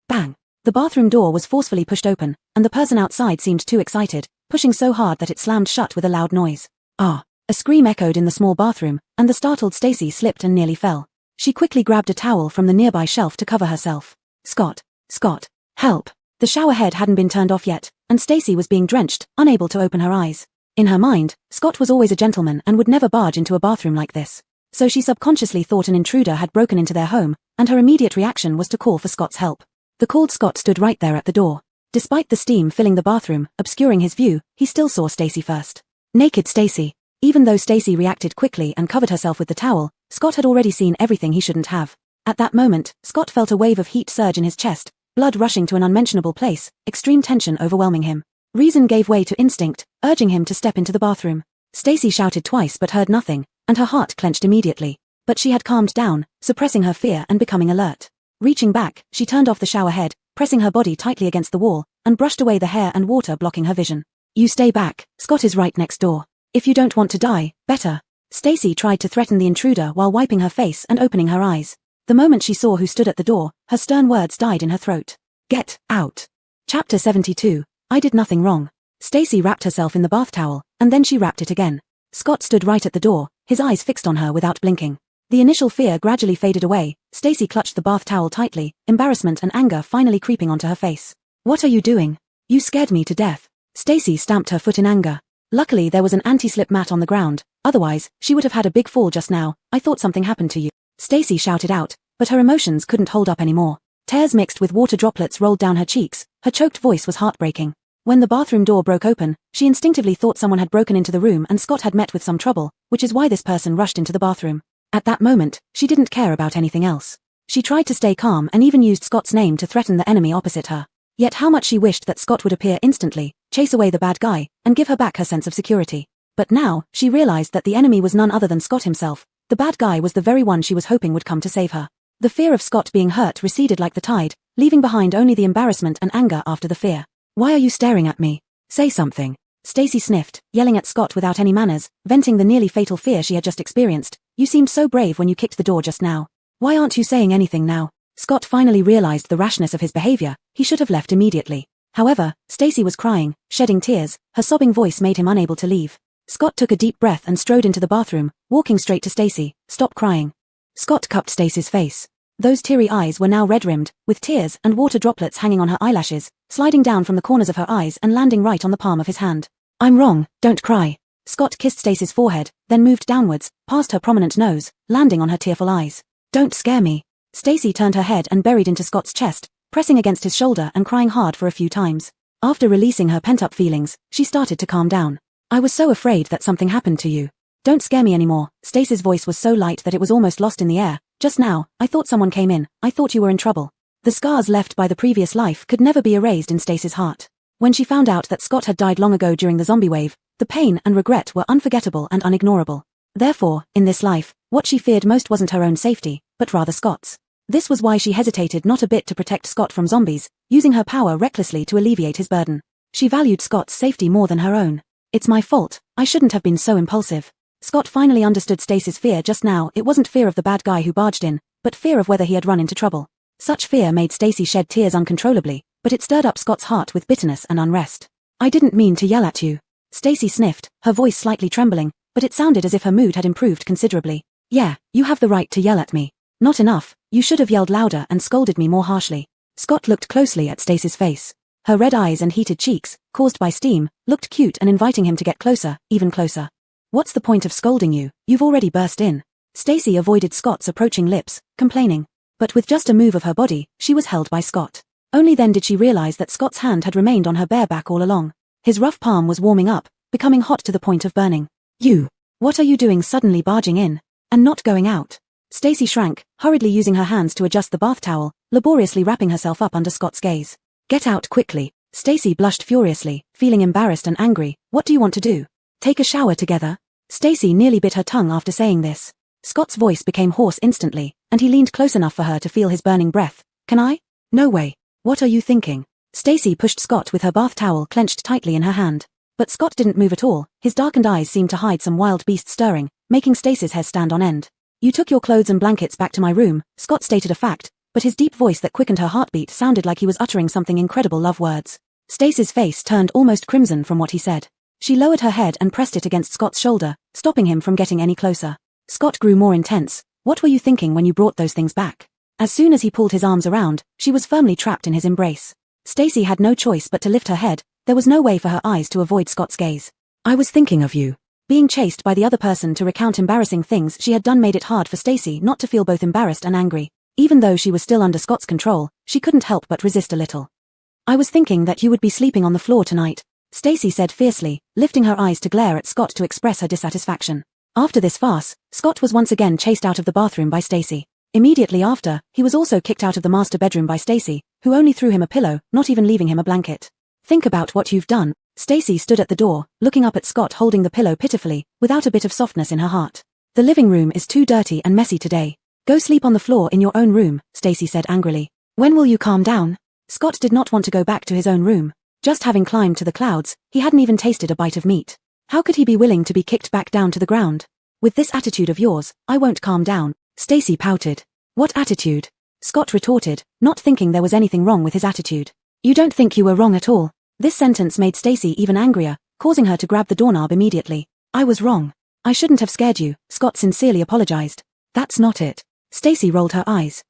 Bang! The bathroom door was forcefully pushed open, and the person outside seemed too excited, pushing so hard that it slammed shut with a loud noise. Ah! A scream echoed in the small bathroom, and the startled Stacy slipped and nearly fell. She quickly grabbed a towel from the nearby shelf to cover herself. Scott! Scott! Help! The shower head hadn't been turned off yet, and Stacy was being drenched, unable to open her eyes. In her mind, Scott was always a gentleman and would never barge into a bathroom like this. So she subconsciously thought an intruder had broken into their home, and her immediate reaction was to call for Scott's help. The called Scott stood right there at the door. Despite the steam filling the bathroom, obscuring his view, he still saw Stacy first. Naked Stacy. Even though Stacy reacted quickly and covered herself with the towel, Scott had already seen everything he shouldn't have. At that moment, Scott felt a wave of heat surge in his chest, blood rushing to an unmentionable place, extreme tension overwhelming him. Reason gave way to instinct, urging him to step into the bathroom. Stacy shouted twice but heard nothing, and her heart clenched immediately. But she had calmed down, suppressing her fear and becoming alert. Reaching back, she turned off the shower head, pressing her body tightly against the wall, and brushed away the hair and water blocking her vision. You stay back, Scott is right next door. If you don't want to die, better. Stacy tried to threaten the intruder while wiping her face and opening her eyes. The moment she saw who stood at the door, her stern words died in her throat. Get out. Chapter 72. I did nothing wrong. Stacy wrapped herself in the bath towel, and then she wrapped it again. Scott stood right at the door, his eyes fixed on her without blinking. The initial fear gradually faded away. Stacy clutched the bath towel tightly, embarrassment and anger finally creeping onto her face. What are you doing? You scared me to death. Stacy stamped her foot in anger. Luckily there was an anti-slip mat on the ground, otherwise, she would have had a big fall just now. I thought something happened to you. Stacy shouted out, but her emotions couldn't hold up anymore. Tears mixed with water droplets rolled down her cheeks, her choked voice was heartbreaking. When the bathroom door broke open, she instinctively thought someone had broken into the room and Scott had met with some trouble, which is why this person rushed into the bathroom. At that moment, she didn't care about anything else. She tried to stay calm and even used Scott's name to threaten the enemy opposite her. Yet how much she wished that Scott would appear instantly, chase away the bad guy, and give her back her sense of security. But now, she realized that the enemy was none other than Scott himself. The bad guy was the very one she was hoping would come to save her. The fear of Scott being hurt receded like the tide, leaving behind only the embarrassment and anger after the fear. "Why are you staring at me? Say something." Stacy sniffed, yelling at Scott without any manners, venting the nearly fatal fear she had just experienced. "You seemed so brave when you kicked the door just now. Why aren't you saying anything now?" Scott finally realized the rashness of his behavior. He should have left immediately. However, Stacy was crying, shedding tears. Her sobbing voice made him unable to leave. Scott took a deep breath and strode into the bathroom, walking straight to Stacy. "Stop crying." Scott cupped Stacy's face. Those teary eyes were now red-rimmed, with tears and water droplets hanging on her eyelashes, sliding down from the corners of her eyes and landing right on the palm of his hand. "I'm wrong, don't cry." Scott kissed Stacy's forehead, then moved downwards, past her prominent nose, landing on her tearful eyes. "Don't scare me." Stacy turned her head and buried into Scott's chest, pressing against his shoulder and crying hard for a few times. After releasing her pent-up feelings, she started to calm down. "I was so afraid that something happened to you. Don't scare me anymore." Stacy's voice was so light that it was almost lost in the air. "Just now, I thought someone came in. I thought you were in trouble." The scars left by the previous life could never be erased in Stacy's heart. When she found out that Scott had died long ago during the zombie wave, the pain and regret were unforgettable and unignorable. Therefore, in this life, what she feared most wasn't her own safety, but rather Scott's. This was why she hesitated not a bit to protect Scott from zombies, using her power recklessly to alleviate his burden. She valued Scott's safety more than her own. "It's my fault. I shouldn't have been so impulsive." Scott finally understood Stacy's fear just now. It wasn't fear of the bad guy who barged in, but fear of whether he had run into trouble. Such fear made Stacy shed tears uncontrollably, but it stirred up Scott's heart with bitterness and unrest. "I didn't mean to yell at you." Stacy sniffed, her voice slightly trembling, but it sounded as if her mood had improved considerably. "Yeah, you have the right to yell at me. Not enough, you should have yelled louder and scolded me more harshly." Scott looked closely at Stacy's face. Her red eyes and heated cheeks, caused by steam, looked cute and inviting him to get closer, even closer. "What's the point of scolding you? You've already burst in." Stacy avoided Scott's approaching lips, complaining. But with just a move of her body, she was held by Scott. Only then did she realize that Scott's hand had remained on her bare back all along. His rough palm was warming up, becoming hot to the point of burning. "You! What are you doing suddenly barging in? And not going out?" Stacy shrank, hurriedly using her hands to adjust the bath towel, laboriously wrapping herself up under Scott's gaze. "Get out quickly." Stacy blushed furiously, feeling embarrassed and angry. "What do you want to do? Take a shower together?" Stacy nearly bit her tongue after saying this. Scott's voice became hoarse instantly, and he leaned close enough for her to feel his burning breath. "Can I?" "No way. What are you thinking?" Stacy pushed Scott with her bath towel clenched tightly in her hand. But Scott didn't move at all. His darkened eyes seemed to hide some wild beast stirring, making Stacy's hair stand on end. "You took your clothes and blankets back to my room," Scott stated a fact, but his deep voice that quickened her heartbeat sounded like he was uttering something incredible love words. Stacy's face turned almost crimson from what he said. She lowered her head and pressed it against Scott's shoulder, stopping him from getting any closer. Scott grew more intense. "What were you thinking when you brought those things back?" As soon as he pulled his arms around, she was firmly trapped in his embrace. Stacy had no choice but to lift her head. There was no way for her eyes to avoid Scott's gaze. "I was thinking of you." Being chased by the other person to recount embarrassing things she had done made it hard for Stacy not to feel both embarrassed and angry. Even though she was still under Scott's control, she couldn't help but resist a little. "I was thinking that you would be sleeping on the floor tonight," Stacy said fiercely, lifting her eyes to glare at Scott to express her dissatisfaction. After this farce, Scott was once again chased out of the bathroom by Stacy. Immediately after, he was also kicked out of the master bedroom by Stacy, who only threw him a pillow, not even leaving him a blanket. "Think about what you've done." Stacy stood at the door, looking up at Scott holding the pillow pitifully, without a bit of softness in her heart. "The living room is too dirty and messy today. Go sleep on the floor in your own room," Stacy said angrily. "When will you calm down?" Scott did not want to go back to his own room. Just having climbed to the clouds, he hadn't even tasted a bite of meat. How could he be willing to be kicked back down to the ground? "With this attitude of yours, I won't calm down." Stacy pouted. "What attitude?" Scott retorted, not thinking there was anything wrong with his attitude. "You don't think you were wrong at all." This sentence made Stacy even angrier, causing her to grab the doorknob immediately. "I was wrong. I shouldn't have scared you," Scott sincerely apologized. "That's not it." Stacy rolled her eyes.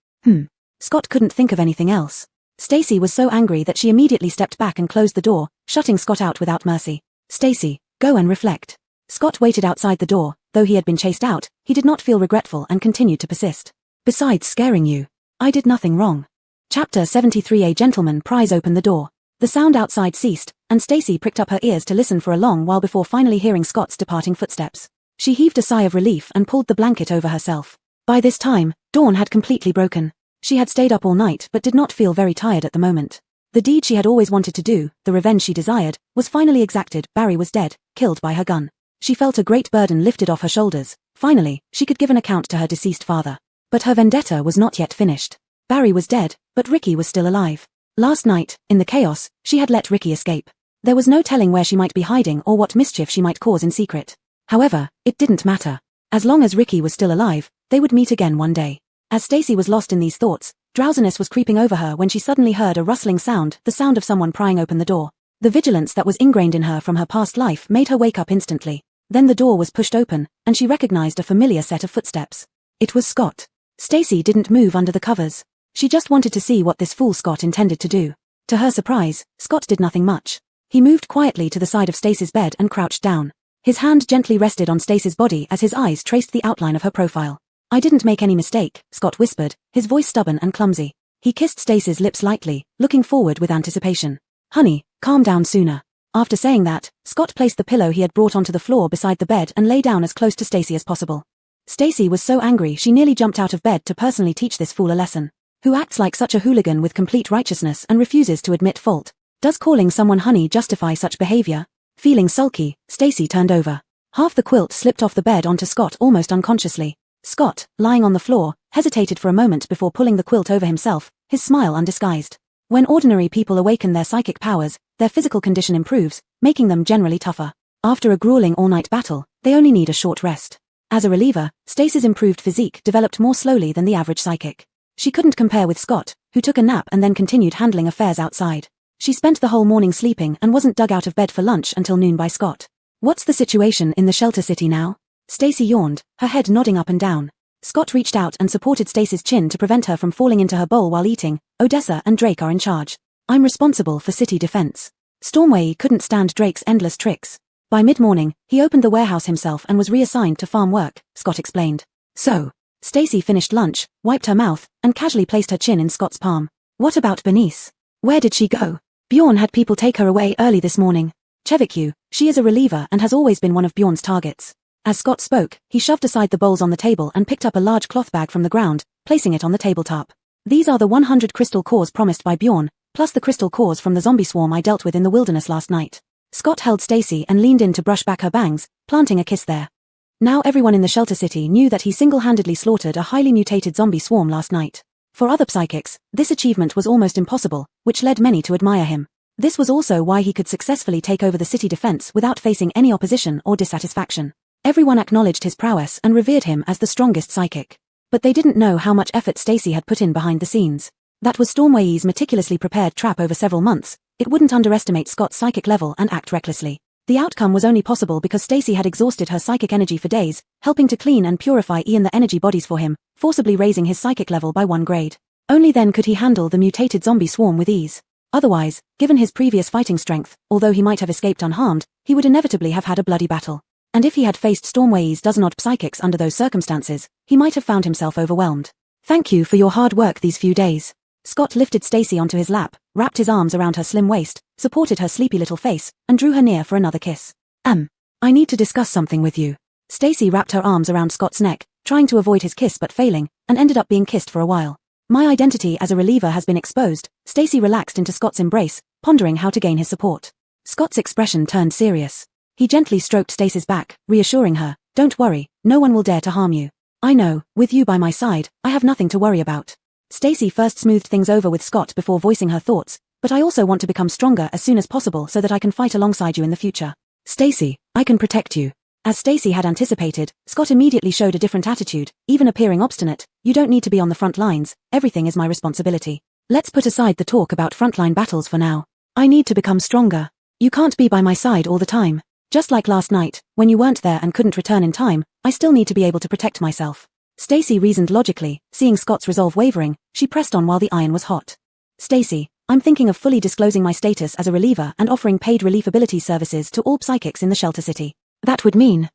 Scott couldn't think of anything else. Stacy was so angry that she immediately stepped back and closed the door, shutting Scott out without mercy. "Stacy, go and reflect." Scott waited outside the door. Though he had been chased out, he did not feel regretful and continued to persist. "Besides scaring you, I did nothing wrong." Chapter 73. A gentleman pries open the door. The sound outside ceased, and Stacy pricked up her ears to listen for a long while before finally hearing Scott's departing footsteps. She heaved a sigh of relief and pulled the blanket over herself. By this time, dawn had completely broken. She had stayed up all night but did not feel very tired at the moment. The deed she had always wanted to do, the revenge she desired, was finally exacted. Barry was dead, killed by her gun. She felt a great burden lifted off her shoulders. Finally, she could give an account to her deceased father. But her vendetta was not yet finished. Barry was dead, but Ricky was still alive. Last night, in the chaos, she had let Ricky escape. There was no telling where she might be hiding or what mischief she might cause in secret. However, it didn't matter. As long as Ricky was still alive, they would meet again one day. As Stacy was lost in these thoughts, drowsiness was creeping over her when she suddenly heard a rustling sound, the sound of someone prying open the door. The vigilance that was ingrained in her from her past life made her wake up instantly. Then the door was pushed open, and she recognized a familiar set of footsteps. It was Scott. Stacy didn't move under the covers. She just wanted to see what this fool Scott intended to do. To her surprise, Scott did nothing much. He moved quietly to the side of Stacy's bed and crouched down. His hand gently rested on Stacy's body as his eyes traced the outline of her profile. "I didn't make any mistake," Scott whispered, his voice stubborn and clumsy. He kissed Stacy's lips lightly, looking forward with anticipation. "Honey, calm down sooner." After saying that, Scott placed the pillow he had brought onto the floor beside the bed and lay down as close to Stacy as possible. Stacy was so angry she nearly jumped out of bed to personally teach this fool a lesson. Who acts like such a hooligan with complete righteousness and refuses to admit fault? Does calling someone honey justify such behavior? Feeling sulky, Stacy turned over. Half the quilt slipped off the bed onto Scott almost unconsciously. Scott, lying on the floor, hesitated for a moment before pulling the quilt over himself, his smile undisguised. When ordinary people awaken their psychic powers, their physical condition improves, making them generally tougher. After a grueling all-night battle, they only need a short rest. As a reliever, Stacy's improved physique developed more slowly than the average psychic. She couldn't compare with Scott, who took a nap and then continued handling affairs outside. She spent the whole morning sleeping and wasn't dug out of bed for lunch until noon by Scott. "What's the situation in the shelter city now?" Stacy yawned, her head nodding up and down. Scott reached out and supported Stacy's chin to prevent her from falling into her bowl while eating. "Odessa and Drake are in charge. I'm responsible for city defense." Stormway couldn't stand Drake's endless tricks. By mid-morning, he opened the warehouse himself and was reassigned to farm work, Scott explained. "So?" Stacy finished lunch, wiped her mouth, and casually placed her chin in Scott's palm. "What about Bernice? Where did she go?" "Bjorn had people take her away early this morning. Chevikyu, she is a reliever and has always been one of Bjorn's targets." As Scott spoke, he shoved aside the bowls on the table and picked up a large cloth bag from the ground, placing it on the tabletop. "These are the 100 crystal cores promised by Bjorn, plus the crystal cores from the zombie swarm I dealt with in the wilderness last night." Scott held Stacy and leaned in to brush back her bangs, planting a kiss there. Now everyone in the shelter city knew that he single-handedly slaughtered a highly mutated zombie swarm last night. For other psychics, this achievement was almost impossible, which led many to admire him. This was also why he could successfully take over the city defense without facing any opposition or dissatisfaction. Everyone acknowledged his prowess and revered him as the strongest psychic. But they didn't know how much effort Stacy had put in behind the scenes. That was Stormway's meticulously prepared trap over several months. It wouldn't underestimate Scott's psychic level and act recklessly. The outcome was only possible because Stacy had exhausted her psychic energy for days, helping to clean and purify the energy bodies for him, forcibly raising his psychic level by 1 grade. Only then could he handle the mutated zombie swarm with ease. Otherwise, given his previous fighting strength, although he might have escaped unharmed, he would inevitably have had a bloody battle. And if he had faced Stormway's dozen-odd psychics under those circumstances, he might have found himself overwhelmed. "Thank you for your hard work these few days." Scott lifted Stacy onto his lap, wrapped his arms around her slim waist, supported her sleepy little face, and drew her near for another kiss. I need to discuss something with you." Stacy wrapped her arms around Scott's neck, trying to avoid his kiss but failing, and ended up being kissed for a while. "My identity as a reliever has been exposed." Stacy relaxed into Scott's embrace, pondering how to gain his support. Scott's expression turned serious. He gently stroked Stacy's back, reassuring her, "Don't worry, no one will dare to harm you. I know, with you by my side, I have nothing to worry about." Stacy first smoothed things over with Scott before voicing her thoughts, "But I also want to become stronger as soon as possible so that I can fight alongside you in the future. Stacy, I can protect you." As Stacy had anticipated, Scott immediately showed a different attitude, even appearing obstinate. "You don't need to be on the front lines, everything is my responsibility. Let's put aside the talk about frontline battles for now. I need to become stronger. You can't be by my side all the time. Just like last night, when you weren't there and couldn't return in time, I still need to be able to protect myself." Stacy reasoned logically. Seeing Scott's resolve wavering, she pressed on while the iron was hot. "Stacy, I'm thinking of fully disclosing my status as a reliever and offering paid relief ability services to all psychics in the shelter city. That would mean..."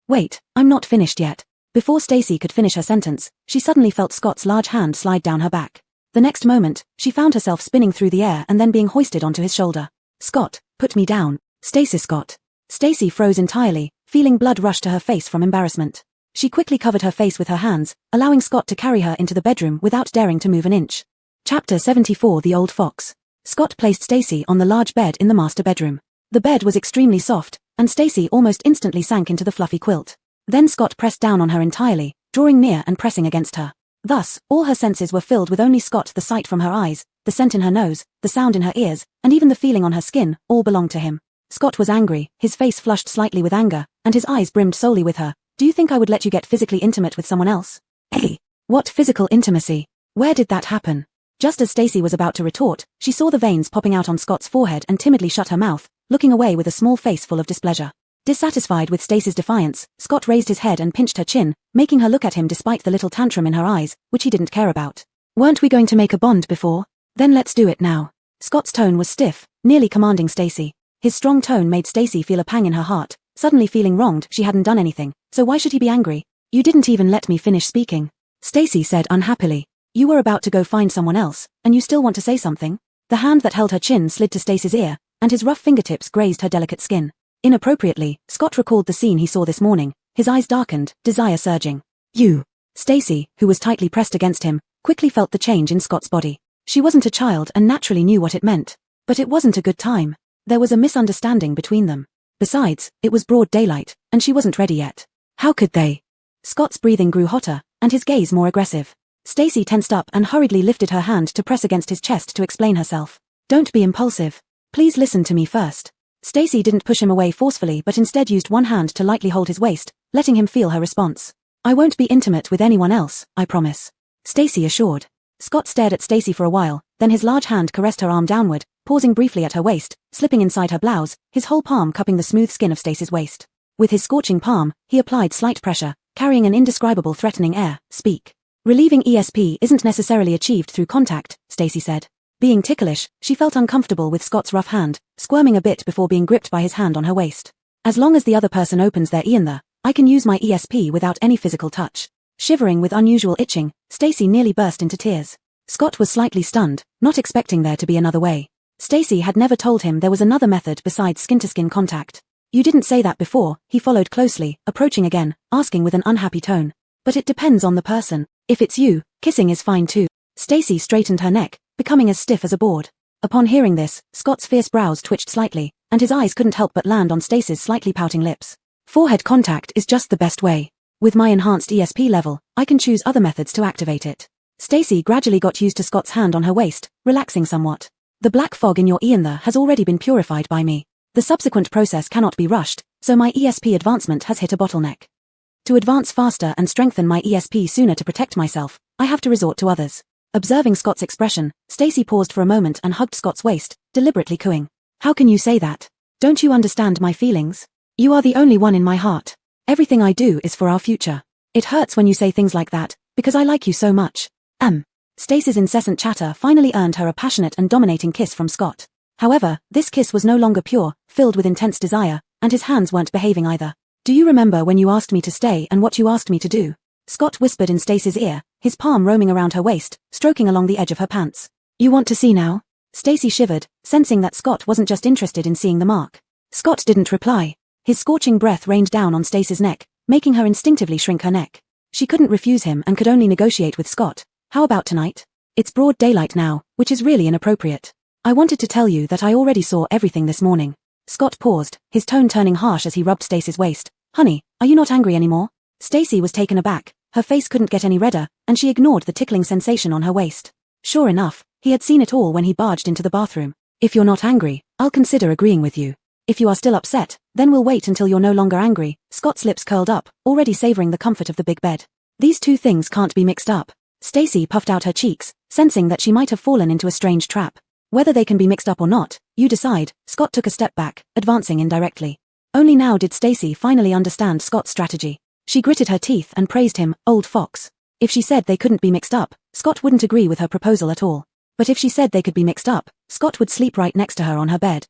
Wait, I'm not finished yet." Before Stacy could finish her sentence, she suddenly felt Scott's large hand slide down her back. The next moment, she found herself spinning through the air and then being hoisted onto his shoulder. "Scott, put me down." "Stacy, Scott." Stacy froze entirely, feeling blood rush to her face from embarrassment. She quickly covered her face with her hands, allowing Scott to carry her into the bedroom without daring to move an inch. Chapter 74 The Old Fox. Scott placed Stacy on the large bed in the master bedroom. The bed was extremely soft, and Stacy almost instantly sank into the fluffy quilt. Then Scott pressed down on her entirely, drawing near and pressing against her. Thus, all her senses were filled with only Scott. The sight from her eyes, the scent in her nose, the sound in her ears, and even the feeling on her skin, all belonged to him. Scott was angry, his face flushed slightly with anger, and his eyes brimmed solely with her. "Do you think I would let you get physically intimate with someone else?" "Hey, what physical intimacy? Where did that happen?" Just as Stacy was about to retort, she saw the veins popping out on Scott's forehead and timidly shut her mouth, looking away with a small face full of displeasure. Dissatisfied with Stacy's defiance, Scott raised his head and pinched her chin, making her look at him despite the little tantrum in her eyes, which he didn't care about. "Weren't we going to make a bond before? Then let's do it now." Scott's tone was stiff, nearly commanding Stacy. His strong tone made Stacy feel a pang in her heart, suddenly feeling wronged. She hadn't done anything, so why should he be angry? "You didn't even let me finish speaking," Stacy said unhappily. "You were about to go find someone else, and you still want to say something?" The hand that held her chin slid to Stacy's ear, and his rough fingertips grazed her delicate skin. Inappropriately, Scott recalled the scene he saw this morning, his eyes darkened, desire surging. "You." Stacy, who was tightly pressed against him, quickly felt the change in Scott's body. She wasn't a child and naturally knew what it meant. But it wasn't a good time. There was a misunderstanding between them. Besides, it was broad daylight, and she wasn't ready yet. How could they? Scott's breathing grew hotter, and his gaze more aggressive. Stacy tensed up and hurriedly lifted her hand to press against his chest to explain herself. "Don't be impulsive. Please listen to me first." Stacy didn't push him away forcefully but instead used one hand to lightly hold his waist, letting him feel her response. "I won't be intimate with anyone else, I promise," Stacy assured. Scott stared at Stacy for a while, then his large hand caressed her arm downward, pausing briefly at her waist, slipping inside her blouse, his whole palm cupping the smooth skin of Stacy's waist. With his scorching palm, he applied slight pressure, carrying an indescribable threatening air. "Speak." "Relieving ESP isn't necessarily achieved through contact," Stacy said. Being ticklish, she felt uncomfortable with Scott's rough hand, squirming a bit before being gripped by his hand on her waist. "As long as the other person opens their ear, I can use my ESP without any physical touch." Shivering with unusual itching, Stacy nearly burst into tears. Scott was slightly stunned, not expecting there to be another way. Stacy had never told him there was another method besides skin-to-skin contact. "You didn't say that before," he followed closely, approaching again, asking with an unhappy tone. "But it depends on the person. If it's you, kissing is fine too." Stacy straightened her neck, becoming as stiff as a board. Upon hearing this, Scott's fierce brows twitched slightly, and his eyes couldn't help but land on Stacy's slightly pouting lips. "Forehead contact is just the best way. With my enhanced ESP level, I can choose other methods to activate it." Stacy gradually got used to Scott's hand on her waist, relaxing somewhat. "The black fog in your ear has already been purified by me. The subsequent process cannot be rushed, so my ESP advancement has hit a bottleneck. To advance faster and strengthen my ESP sooner to protect myself, I have to resort to others." Observing Scott's expression, Stacy paused for a moment and hugged Scott's waist, deliberately cooing. "How can you say that? Don't you understand my feelings? You are the only one in my heart. Everything I do is for our future. It hurts when you say things like that, because I like you so much." Stacy's incessant chatter finally earned her a passionate and dominating kiss from Scott. However, this kiss was no longer pure, filled with intense desire, and his hands weren't behaving either. "Do you remember when you asked me to stay and what you asked me to do?" Scott whispered in Stacy's ear, his palm roaming around her waist, stroking along the edge of her pants. "You want to see now?" Stacy shivered, sensing that Scott wasn't just interested in seeing the mark. Scott didn't reply. His scorching breath rained down on Stacy's neck, making her instinctively shrink her neck. She couldn't refuse him and could only negotiate with Scott. "How about tonight? It's broad daylight now, which is really inappropriate. I wanted to tell you that I already saw everything this morning." Scott paused, his tone turning harsh as he rubbed Stacy's waist. "Honey, are you not angry anymore?" Stacy was taken aback. Her face couldn't get any redder, and she ignored the tickling sensation on her waist. Sure enough, he had seen it all when he barged into the bathroom. "If you're not angry, I'll consider agreeing with you. If you are still upset, then we'll wait until you're no longer angry." Scott's lips curled up, already savoring the comfort of the big bed. "These two things can't be mixed up." Stacy puffed out her cheeks, sensing that she might have fallen into a strange trap. "Whether they can be mixed up or not, you decide." Scott took a step back, advancing indirectly. Only now did Stacy finally understand Scott's strategy. She gritted her teeth and praised him, "Old fox." If she said they couldn't be mixed up, Scott wouldn't agree with her proposal at all. But if she said they could be mixed up, Scott would sleep right next to her on her bed.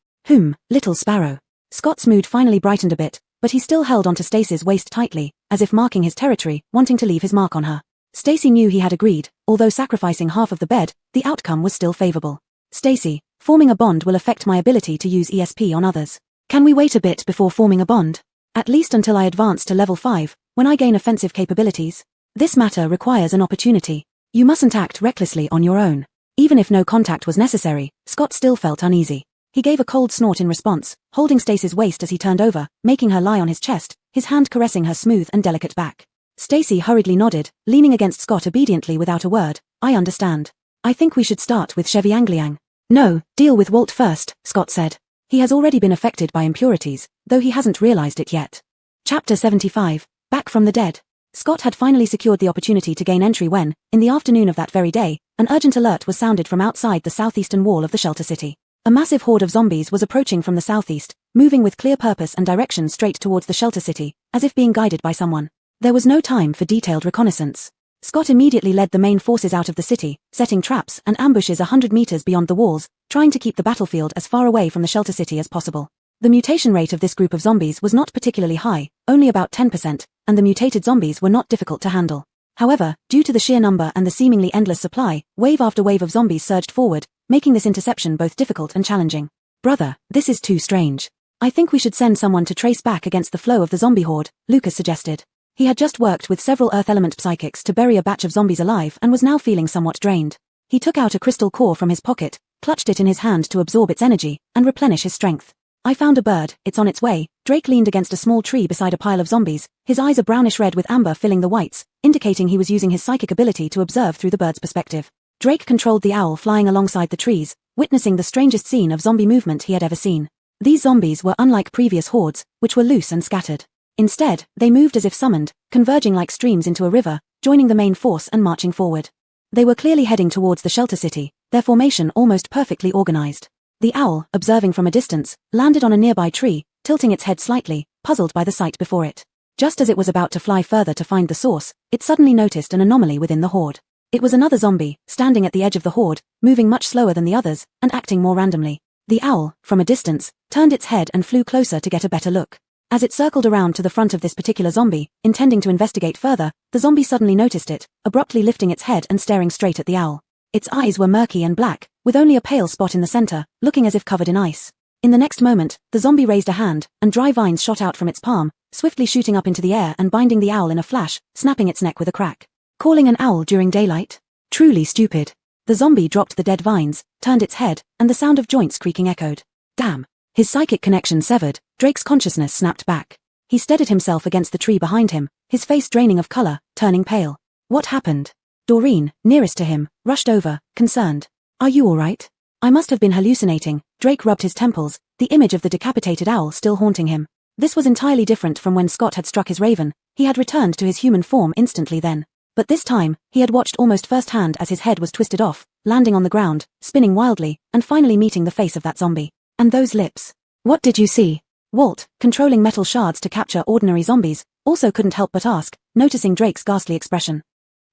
Little sparrow. Scott's mood finally brightened a bit, but he still held onto Stacy's waist tightly, as if marking his territory, wanting to leave his mark on her. Stacy knew he had agreed, although sacrificing half of the bed, the outcome was still favorable. Stacy, forming a bond will affect my ability to use ESP on others. Can we wait a bit before forming a bond? At least until I advance to level 5, when I gain offensive capabilities. This matter requires an opportunity. You mustn't act recklessly on your own. Even if no contact was necessary, Scott still felt uneasy. He gave a cold snort in response, holding Stacy's waist as he turned over, making her lie on his chest, his hand caressing her smooth and delicate back. Stacy hurriedly nodded, leaning against Scott obediently without a word. I understand. I think we should start with Chevy Angliang. No, deal with Walt first, Scott said. He has already been affected by impurities, though he hasn't realized it yet. Chapter 75, Back from the Dead. Scott had finally secured the opportunity to gain entry when, in the afternoon of that very day, an urgent alert was sounded from outside the southeastern wall of the shelter city. A massive horde of zombies was approaching from the southeast, moving with clear purpose and direction straight towards the shelter city, as if being guided by someone. There was no time for detailed reconnaissance. Scott immediately led the main forces out of the city, setting traps and ambushes 100 meters beyond the walls, trying to keep the battlefield as far away from the shelter city as possible. The mutation rate of this group of zombies was not particularly high, only about 10%, and the mutated zombies were not difficult to handle. However, due to the sheer number and the seemingly endless supply, wave after wave of zombies surged forward, making this interception both difficult and challenging. Brother, this is too strange. I think we should send someone to trace back against the flow of the zombie horde, Lucas suggested. He had just worked with several Earth element psychics to bury a batch of zombies alive and was now feeling somewhat drained. He took out a crystal core from his pocket, clutched it in his hand to absorb its energy and replenish his strength. I found a bird, it's on its way. Drake leaned against a small tree beside a pile of zombies, his eyes a brownish red with amber filling the whites, indicating he was using his psychic ability to observe through the bird's perspective. Drake controlled the owl flying alongside the trees, witnessing the strangest scene of zombie movement he had ever seen. These zombies were unlike previous hordes, which were loose and scattered. Instead, they moved as if summoned, converging like streams into a river, joining the main force and marching forward. They were clearly heading towards the shelter city, their formation almost perfectly organized. The owl, observing from a distance, landed on a nearby tree, tilting its head slightly, puzzled by the sight before it. Just as it was about to fly further to find the source, it suddenly noticed an anomaly within the horde. It was another zombie, standing at the edge of the horde, moving much slower than the others, and acting more randomly. The owl, from a distance, turned its head and flew closer to get a better look. As it circled around to the front of this particular zombie, intending to investigate further, the zombie suddenly noticed it, abruptly lifting its head and staring straight at the owl. Its eyes were murky and black, with only a pale spot in the center, looking as if covered in ice. In the next moment, the zombie raised a hand, and dry vines shot out from its palm, swiftly shooting up into the air and binding the owl in a flash, snapping its neck with a crack. Calling an owl during daylight? Truly stupid. The zombie dropped the dead vines, turned its head, and the sound of joints creaking echoed. Damn. His psychic connection severed, Drake's consciousness snapped back. He steadied himself against the tree behind him, his face draining of color, turning pale. What happened? Doreen, nearest to him, rushed over, concerned. Are you all right? I must have been hallucinating. Drake rubbed his temples, the image of the decapitated owl still haunting him. This was entirely different from when Scott had struck his raven. He had returned to his human form instantly then. But this time, he had watched almost firsthand as his head was twisted off, landing on the ground, spinning wildly, and finally meeting the face of that zombie. And those lips. What did you see? Walt, controlling metal shards to capture ordinary zombies, also couldn't help but ask, noticing Drake's ghastly expression.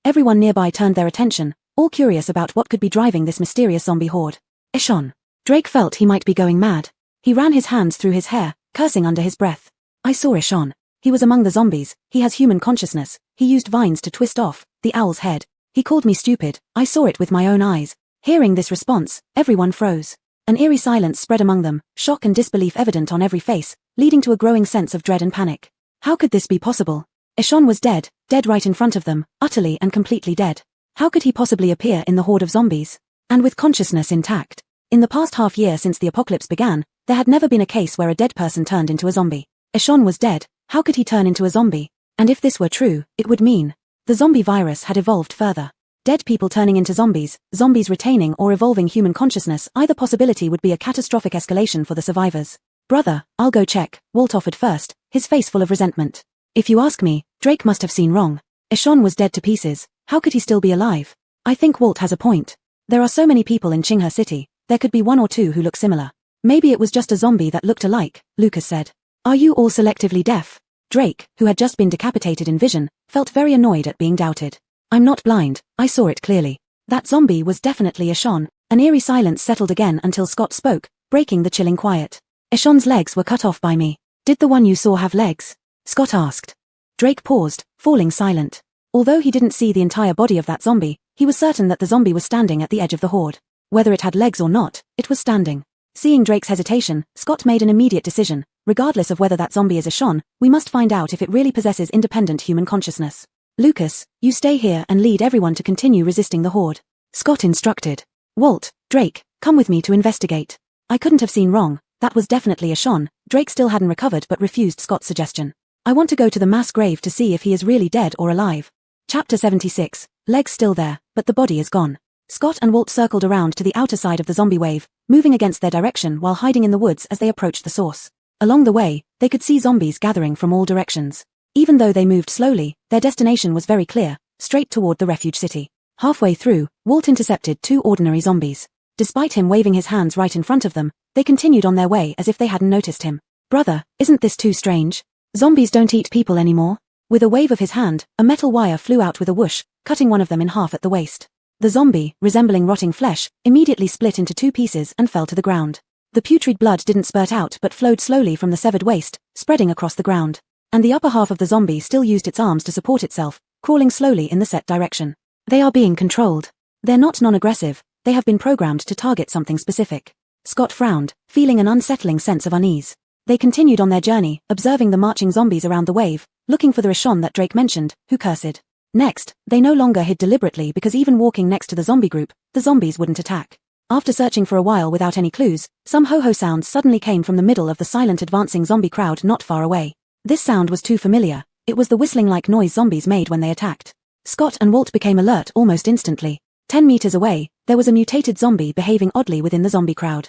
Everyone nearby turned their attention, all curious about what could be driving this mysterious zombie horde. Ishon. Drake felt he might be going mad. He ran his hands through his hair, cursing under his breath. I saw Ishon. He was among the zombies, he has human consciousness, he used vines to twist off the owl's head. He called me stupid, I saw it with my own eyes. Hearing this response, everyone froze. An eerie silence spread among them, shock and disbelief evident on every face, leading to a growing sense of dread and panic. How could this be possible? Ishon was dead, dead right in front of them, utterly and completely dead. How could he possibly appear in the horde of zombies? And with consciousness intact. In the past half year since the apocalypse began, there had never been a case where a dead person turned into a zombie. Ishon was dead, how could he turn into a zombie? And if this were true, it would mean the zombie virus had evolved further. Dead people turning into zombies, zombies retaining or evolving human consciousness, either possibility would be a catastrophic escalation for the survivors. Brother, I'll go check, Walt offered first, his face full of resentment. If you ask me, Drake must have seen wrong. Ishon was dead to pieces, how could he still be alive? I think Walt has a point. There are so many people in Qinghe City, there could be one or two who look similar. Maybe it was just a zombie that looked alike, Lucas said. Are you all selectively deaf? Drake, who had just been decapitated in vision, felt very annoyed at being doubted. I'm not blind, I saw it clearly. That zombie was definitely Ishon. An eerie silence settled again until Scott spoke, breaking the chilling quiet. Ishon's legs were cut off by me. Did the one you saw have legs? Scott asked. Drake paused, falling silent. Although he didn't see the entire body of that zombie, he was certain that the zombie was standing at the edge of the horde. Whether it had legs or not, it was standing. Seeing Drake's hesitation, Scott made an immediate decision. Regardless of whether that zombie is a Shon, we must find out if it really possesses independent human consciousness. Lucas, you stay here and lead everyone to continue resisting the horde. Scott instructed. Walt, Drake, come with me to investigate. I couldn't have seen wrong, that was definitely a Shon. Drake still hadn't recovered but refused Scott's suggestion. I want to go to the mass grave to see if he is really dead or alive. Chapter 76, legs still there, but the body is gone. Scott and Walt circled around to the outer side of the zombie wave, moving against their direction while hiding in the woods as they approached the source. Along the way, they could see zombies gathering from all directions. Even though they moved slowly, their destination was very clear, straight toward the refuge city. Halfway through, Walt intercepted 2 ordinary zombies. Despite him waving his hands right in front of them, they continued on their way as if they hadn't noticed him. Brother, isn't this too strange? Zombies don't eat people anymore. With a wave of his hand, a metal wire flew out with a whoosh, cutting one of them in half at the waist. The zombie, resembling rotting flesh, immediately split into 2 pieces and fell to the ground. The putrid blood didn't spurt out but flowed slowly from the severed waist, spreading across the ground. And the upper half of the zombie still used its arms to support itself, crawling slowly in the set direction. They are being controlled. They're not non-aggressive, they have been programmed to target something specific. Scott frowned, feeling an unsettling sense of unease. They continued on their journey, observing the marching zombies around the wave, looking for the Rashon that Drake mentioned, who cursed. Next, they no longer hid deliberately because even walking next to the zombie group, the zombies wouldn't attack. After searching for a while without any clues, some ho-ho sounds suddenly came from the middle of the silent advancing zombie crowd not far away. This sound was too familiar. It was the whistling-like noise zombies made when they attacked. Scott and Walt became alert almost instantly. 10 meters away, there was a mutated zombie behaving oddly within the zombie crowd.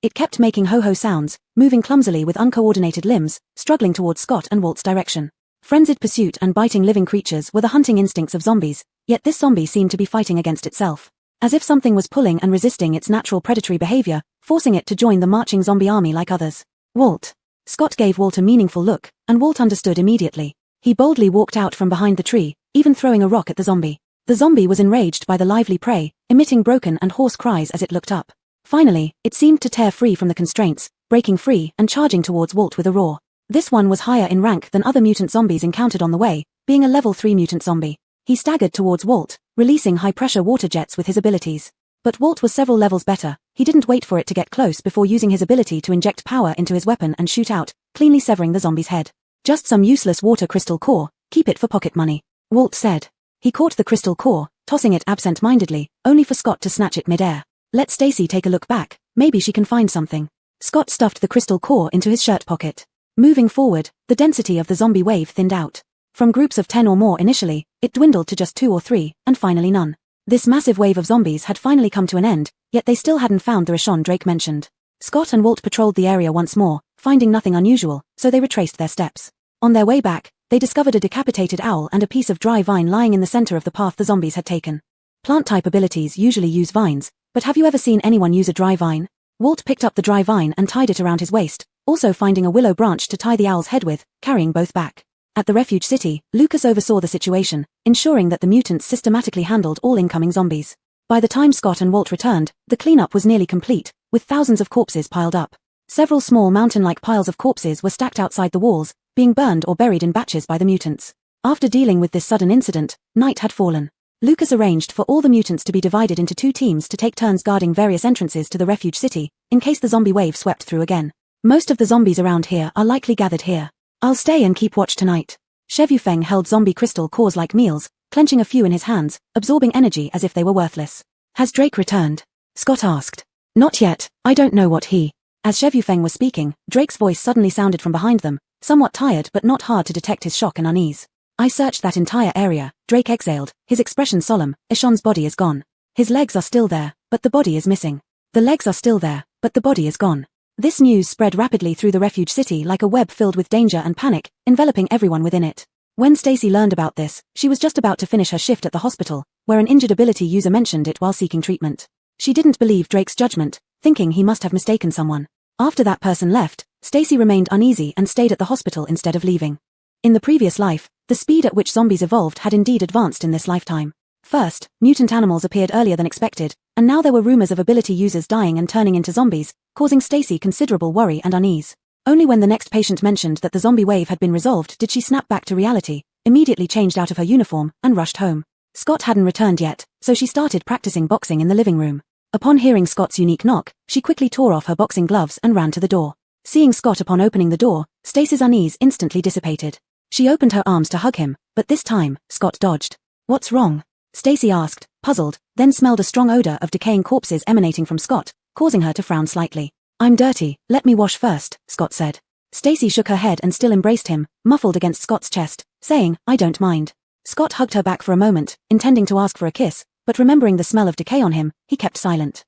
It kept making ho-ho sounds, moving clumsily with uncoordinated limbs, struggling towards Scott and Walt's direction. Frenzied pursuit and biting living creatures were the hunting instincts of zombies, yet this zombie seemed to be fighting against itself. As if something was pulling and resisting its natural predatory behavior, forcing it to join the marching zombie army like others. Walt. Scott gave Walt a meaningful look, and Walt understood immediately. He boldly walked out from behind the tree, even throwing a rock at the zombie. The zombie was enraged by the lively prey, emitting broken and hoarse cries as it looked up. Finally, it seemed to tear free from the constraints, breaking free and charging towards Walt with a roar. This one was higher in rank than other mutant zombies encountered on the way, being a level 3 mutant zombie. He staggered towards Walt, releasing high-pressure water jets with his abilities. But Walt was several levels better. He didn't wait for it to get close before using his ability to inject power into his weapon and shoot out, cleanly severing the zombie's head. Just some useless water crystal core, keep it for pocket money, Walt said. He caught the crystal core, tossing it absent-mindedly, only for Scott to snatch it mid-air. Let Stacy take a look back, maybe she can find something. Scott stuffed the crystal core into his shirt pocket. Moving forward, the density of the zombie wave thinned out. From groups of 10 or more initially, it dwindled to just 2 or 3, and finally none. This massive wave of zombies had finally come to an end, yet they still hadn't found the Rashon Drake mentioned. Scott and Walt patrolled the area once more, finding nothing unusual, so they retraced their steps. On their way back, they discovered a decapitated owl and a piece of dry vine lying in the center of the path the zombies had taken. Plant-type abilities usually use vines, but have you ever seen anyone use a dry vine? Walt picked up the dry vine and tied it around his waist, also finding a willow branch to tie the owl's head with, carrying both back. At the refuge city, Lucas oversaw the situation, ensuring that the mutants systematically handled all incoming zombies. By the time Scott and Walt returned, the cleanup was nearly complete, with thousands of corpses piled up. Several small mountain-like piles of corpses were stacked outside the walls, being burned or buried in batches by the mutants. After dealing with this sudden incident, night had fallen. Lucas arranged for all the mutants to be divided into 2 teams to take turns guarding various entrances to the refuge city, in case the zombie wave swept through again. Most of the zombies around here are likely gathered here. I'll stay and keep watch tonight. Feng held zombie crystal cores like meals, clenching a few in his hands, absorbing energy as if they were worthless. Has Drake returned? Scott asked. Not yet, I don't know what he... As Feng was speaking, Drake's voice suddenly sounded from behind them, somewhat tired but not hard to detect his shock and unease. I searched that entire area, Drake exhaled, his expression solemn. Eshon's body is gone. His legs are still there, but the body is missing. The legs are still there, but the body is gone. This news spread rapidly through the refuge city like a web filled with danger and panic, enveloping everyone within it. When Stacy learned about this, she was just about to finish her shift at the hospital, where an injured ability user mentioned it while seeking treatment. She didn't believe Drake's judgment, thinking he must have mistaken someone. After that person left, Stacy remained uneasy and stayed at the hospital instead of leaving. In the previous life, the speed at which zombies evolved had indeed advanced in this lifetime. First, mutant animals appeared earlier than expected, and now there were rumors of ability users dying and turning into zombies, causing Stacy considerable worry and unease. Only when the next patient mentioned that the zombie wave had been resolved did she snap back to reality, immediately changed out of her uniform, and rushed home. Scott hadn't returned yet, so she started practicing boxing in the living room. Upon hearing Scott's unique knock, she quickly tore off her boxing gloves and ran to the door. Seeing Scott upon opening the door, Stacy's unease instantly dissipated. She opened her arms to hug him, but this time, Scott dodged. "What's wrong?" Stacy asked, puzzled, then smelled a strong odor of decaying corpses emanating from Scott, causing her to frown slightly. "I'm dirty, let me wash first," Scott said. Stacy shook her head and still embraced him, muffled against Scott's chest, saying, "I don't mind." Scott hugged her back for a moment, intending to ask for a kiss, but remembering the smell of decay on him, he kept silent.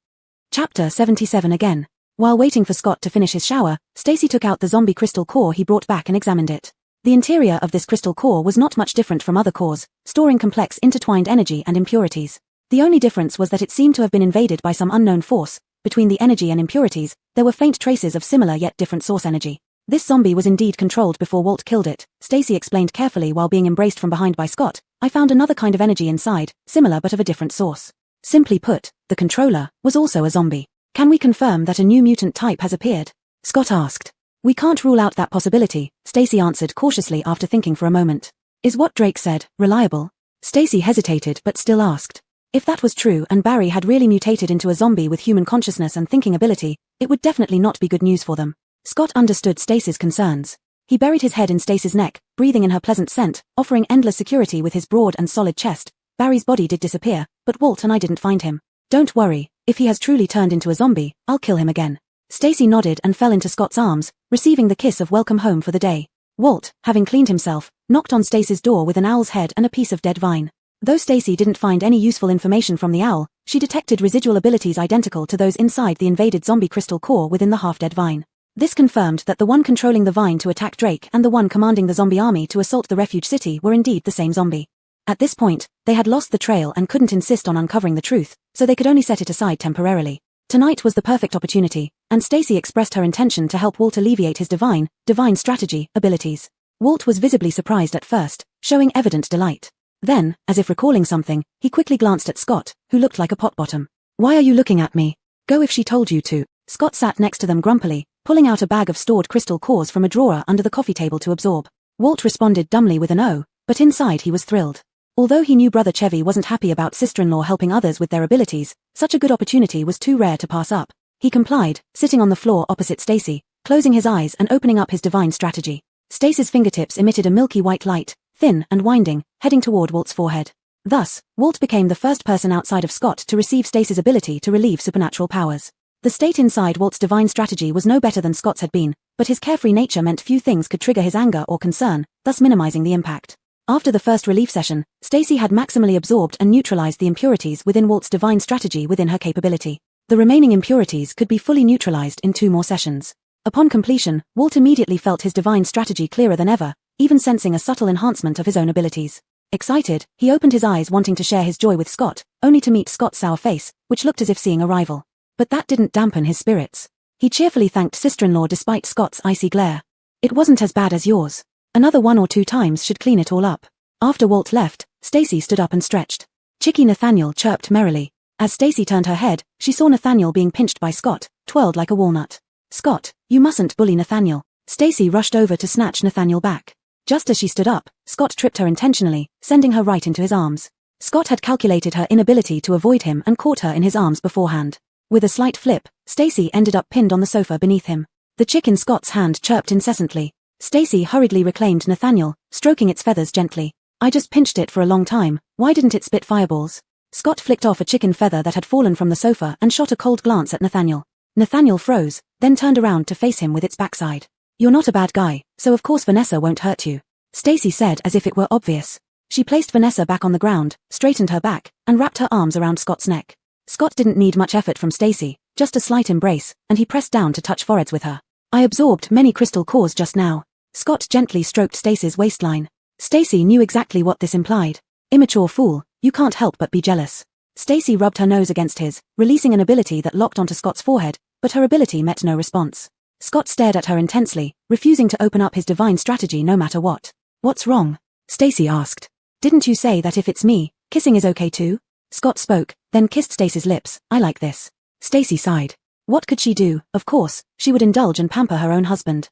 Chapter 77 again. While waiting for Scott to finish his shower, Stacy took out the zombie crystal core he brought back and examined it. The interior of this crystal core was not much different from other cores, storing complex intertwined energy and impurities. The only difference was that it seemed to have been invaded by some unknown force. Between the energy and impurities, there were faint traces of similar yet different source energy. This zombie was indeed controlled before Walt killed it, Stacy explained carefully while being embraced from behind by Scott. "I found another kind of energy inside, similar but of a different source." Simply put, the controller was also a zombie. "Can we confirm that a new mutant type has appeared?" Scott asked. "We can't rule out that possibility," Stacy answered cautiously after thinking for a moment. "Is what Drake said reliable?" Stacy hesitated but still asked. If that was true and Barry had really mutated into a zombie with human consciousness and thinking ability, it would definitely not be good news for them. Scott understood Stacy's concerns. He buried his head in Stacy's neck, breathing in her pleasant scent, offering endless security with his broad and solid chest. "Barry's body did disappear, but Walt and I didn't find him. Don't worry, if he has truly turned into a zombie, I'll kill him again." Stacy nodded and fell into Scott's arms, receiving the kiss of welcome home for the day. Walt, having cleaned himself, knocked on Stacy's door with an owl's head and a piece of dead vine. Though Stacy didn't find any useful information from the owl, she detected residual abilities identical to those inside the invaded zombie crystal core within the half-dead vine. This confirmed that the one controlling the vine to attack Drake and the one commanding the zombie army to assault the refuge city were indeed the same zombie. At this point, they had lost the trail and couldn't insist on uncovering the truth, so they could only set it aside temporarily. Tonight was the perfect opportunity, and Stacy expressed her intention to help Walt alleviate his divine strategy abilities. Walt was visibly surprised at first, showing evident delight. Then, as if recalling something, he quickly glanced at Scott, who looked like a pot bottom. "Why are you looking at me? Go if she told you to." Scott sat next to them grumpily, pulling out a bag of stored crystal cores from a drawer under the coffee table to absorb. Walt responded dumbly with an "oh," but inside he was thrilled. Although he knew Brother Chevy wasn't happy about sister-in-law helping others with their abilities, such a good opportunity was too rare to pass up. He complied, sitting on the floor opposite Stacy, closing his eyes and opening up his divine strategy. Stacy's fingertips emitted a milky white light, thin and winding, heading toward Walt's forehead. Thus, Walt became the first person outside of Scott to receive Stacy's ability to relieve supernatural powers. The state inside Walt's divine strategy was no better than Scott's had been, but his carefree nature meant few things could trigger his anger or concern, thus minimizing the impact. After the first relief session, Stacy had maximally absorbed and neutralized the impurities within Walt's divine strategy within her capability. The remaining impurities could be fully neutralized in 2 more sessions. Upon completion, Walt immediately felt his divine strategy clearer than ever, even sensing a subtle enhancement of his own abilities. Excited, he opened his eyes wanting to share his joy with Scott, only to meet Scott's sour face, which looked as if seeing a rival. But that didn't dampen his spirits. He cheerfully thanked sister-in-law despite Scott's icy glare. "It wasn't as bad as yours. Another 1 or 2 times should clean it all up." After Walt left, Stacy stood up and stretched. Chicky Nathaniel chirped merrily. As Stacy turned her head, she saw Nathaniel being pinched by Scott, twirled like a walnut. "Scott, you mustn't bully Nathaniel." Stacy rushed over to snatch Nathaniel back. Just as she stood up, Scott tripped her intentionally, sending her right into his arms. Scott had calculated her inability to avoid him and caught her in his arms beforehand. With a slight flip, Stacy ended up pinned on the sofa beneath him. The chick in Scott's hand chirped incessantly. Stacy hurriedly reclaimed Nathaniel, stroking its feathers gently. "I just pinched it for a long time, why didn't it spit fireballs?" Scott flicked off a chicken feather that had fallen from the sofa and shot a cold glance at Nathaniel. Nathaniel froze, then turned around to face him with its backside. "You're not a bad guy, so of course Vanessa won't hurt you," Stacy said as if it were obvious. She placed Vanessa back on the ground, straightened her back, and wrapped her arms around Scott's neck. Scott didn't need much effort from Stacy, just a slight embrace, and he pressed down to touch foreheads with her. "I absorbed many crystal cores just now." Scott gently stroked Stacy's waistline. Stacy knew exactly what this implied. Immature fool, you can't help but be jealous. Stacy rubbed her nose against his, releasing an ability that locked onto Scott's forehead, but her ability met no response. Scott stared at her intensely, refusing to open up his divine strategy no matter what. "What's wrong?" Stacy asked. "Didn't you say that if it's me, kissing is okay too?" Scott spoke, then kissed Stacy's lips. "I like this." Stacy sighed. What could she do? Of course, she would indulge and pamper her own husband.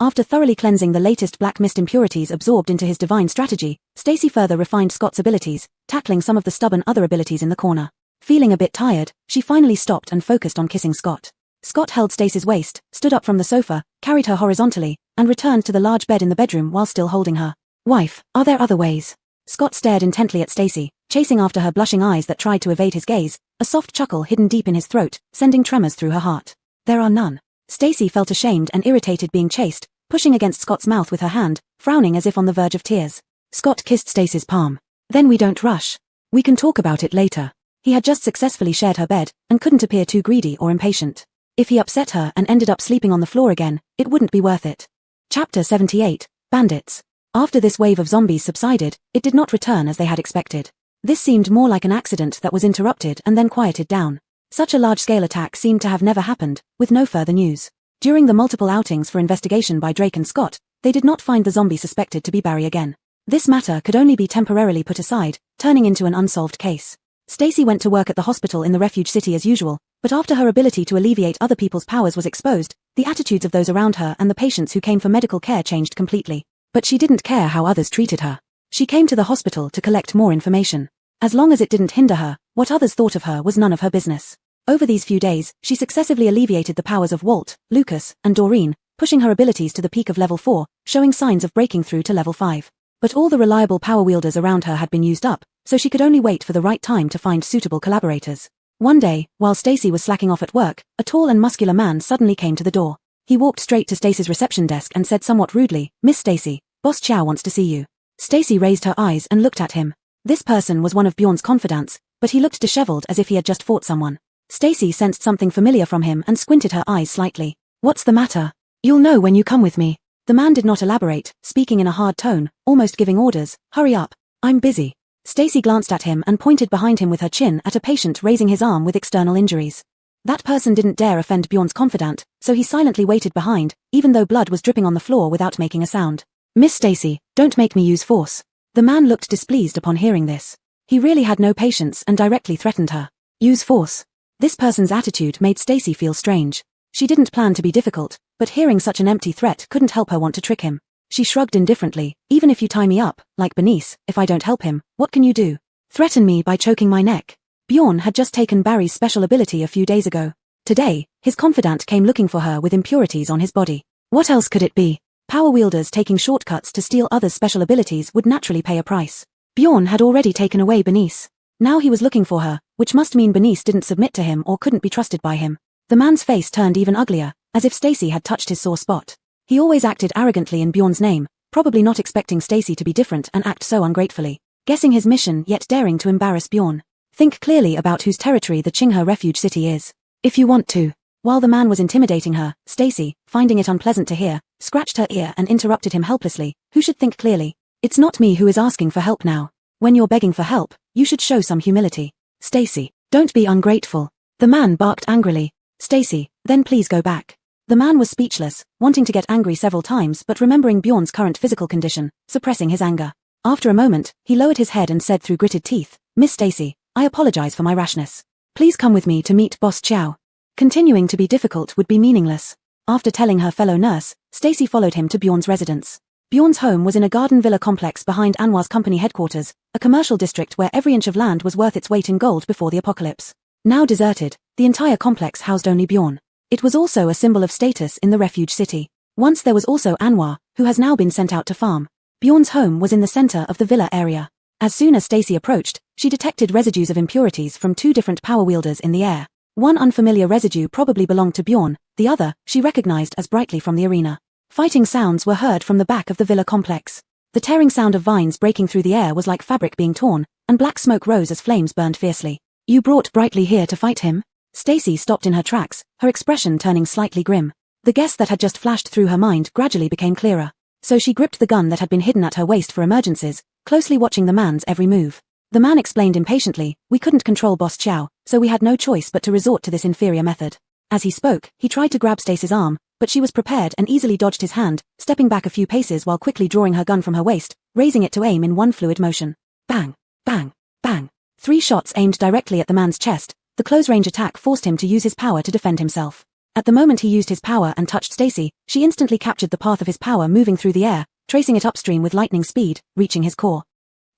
After thoroughly cleansing the latest black mist impurities absorbed into his divine strategy, Stacy further refined Scott's abilities, tackling some of the stubborn other abilities in the corner. Feeling a bit tired, she finally stopped and focused on kissing Scott. Scott held Stacy's waist, stood up from the sofa, carried her horizontally, and returned to the large bed in the bedroom while still holding her. Wife, are there other ways? Scott stared intently at Stacy, chasing after her blushing eyes that tried to evade his gaze, a soft chuckle hidden deep in his throat, sending tremors through her heart. There are none. Stacy felt ashamed and irritated being chased, pushing against Scott's mouth with her hand, frowning as if on the verge of tears. Scott kissed Stacy's palm. Then we don't rush. We can talk about it later. He had just successfully shared her bed, and couldn't appear too greedy or impatient. If he upset her and ended up sleeping on the floor again, it wouldn't be worth it. Chapter 78, Bandits. After this wave of zombies subsided, it did not return as they had expected. This seemed more like an accident that was interrupted and then quieted down. Such a large-scale attack seemed to have never happened, with no further news. During the multiple outings for investigation by Drake and Scott, they did not find the zombie suspected to be Barry again. This matter could only be temporarily put aside, turning into an unsolved case. Stacy went to work at the hospital in the refuge city as usual, but after her ability to alleviate other people's powers was exposed, the attitudes of those around her and the patients who came for medical care changed completely. But she didn't care how others treated her. She came to the hospital to collect more information. As long as it didn't hinder her, what others thought of her was none of her business. Over these few days, she successively alleviated the powers of Walt, Lucas, and Doreen, pushing her abilities to the peak of level 4, showing signs of breaking through to level 5. But all the reliable power wielders around her had been used up, so she could only wait for the right time to find suitable collaborators. One day, while Stacy was slacking off at work, a tall and muscular man suddenly came to the door. He walked straight to Stacy's reception desk and said somewhat rudely, "Miss Stacy, Boss Chow wants to see you." Stacy raised her eyes and looked at him. This person was one of Bjorn's confidants, but he looked disheveled as if he had just fought someone. Stacy sensed something familiar from him and squinted her eyes slightly. "What's the matter?" "You'll know when you come with me." The man did not elaborate, speaking in a hard tone, almost giving orders. "Hurry up. I'm busy." Stacy glanced at him and pointed behind him with her chin at a patient raising his arm with external injuries. That person didn't dare offend Bjorn's confidant, so he silently waited behind, even though blood was dripping on the floor without making a sound. "Miss Stacy, don't make me use force." The man looked displeased upon hearing this. He really had no patience and directly threatened her. Use force. This person's attitude made Stacy feel strange. She didn't plan to be difficult, but hearing such an empty threat couldn't help her want to trick him. She shrugged indifferently. "Even if you tie me up, like Bernice, if I don't help him, what can you do? Threaten me by choking my neck." Bjorn had just taken Barry's special ability a few days ago. Today, his confidant came looking for her with impurities on his body. What else could it be? Power wielders taking shortcuts to steal others' special abilities would naturally pay a price. Bjorn had already taken away Bernice. Now he was looking for her, which must mean Bernice didn't submit to him or couldn't be trusted by him. The man's face turned even uglier, as if Stacy had touched his sore spot. He always acted arrogantly in Bjorn's name, probably not expecting Stacy to be different and act so ungratefully. Guessing his mission yet daring to embarrass Bjorn. Think clearly about whose territory the Qinghe refuge city is. If you want to. While the man was intimidating her, Stacy, finding it unpleasant to hear, scratched her ear and interrupted him helplessly. Who should think clearly? It's not me who is asking for help now. When you're begging for help, you should show some humility. Stacy, don't be ungrateful. The man barked angrily. Stacy, then please go back. The man was speechless, wanting to get angry several times but remembering Bjorn's current physical condition, suppressing his anger. After a moment, he lowered his head and said through gritted teeth, "Miss Stacy, I apologize for my rashness. Please come with me to meet Boss Chow." Continuing to be difficult would be meaningless. After telling her fellow nurse, Stacy followed him to Bjorn's residence. Bjorn's home was in a garden villa complex behind Anwar's company headquarters, a commercial district where every inch of land was worth its weight in gold before the apocalypse. Now deserted, the entire complex housed only Bjorn. It was also a symbol of status in the refuge city. Once there was also Anwar, who has now been sent out to farm. Bjorn's home was in the center of the villa area. As soon as Stacy approached, she detected residues of impurities from two different power wielders in the air. One unfamiliar residue probably belonged to Bjorn, the other, she recognized as brightly from the arena. Fighting sounds were heard from the back of the villa complex. The tearing sound of vines breaking through the air was like fabric being torn, and black smoke rose as flames burned fiercely. "You brought Brightly here to fight him?" Stacy stopped in her tracks, her expression turning slightly grim. The guess that had just flashed through her mind gradually became clearer. So she gripped the gun that had been hidden at her waist for emergencies, closely watching the man's every move. The man explained impatiently, "We couldn't control Boss Chow, so we had no choice but to resort to this inferior method." As he spoke, he tried to grab Stacy's arm, but she was prepared and easily dodged his hand, stepping back a few paces while quickly drawing her gun from her waist, raising it to aim in one fluid motion. Bang! Bang! Bang! 3 shots aimed directly at the man's chest. The close-range attack forced him to use his power to defend himself. At the moment he used his power and touched Stacy, she instantly captured the path of his power moving through the air, tracing it upstream with lightning speed, reaching his core.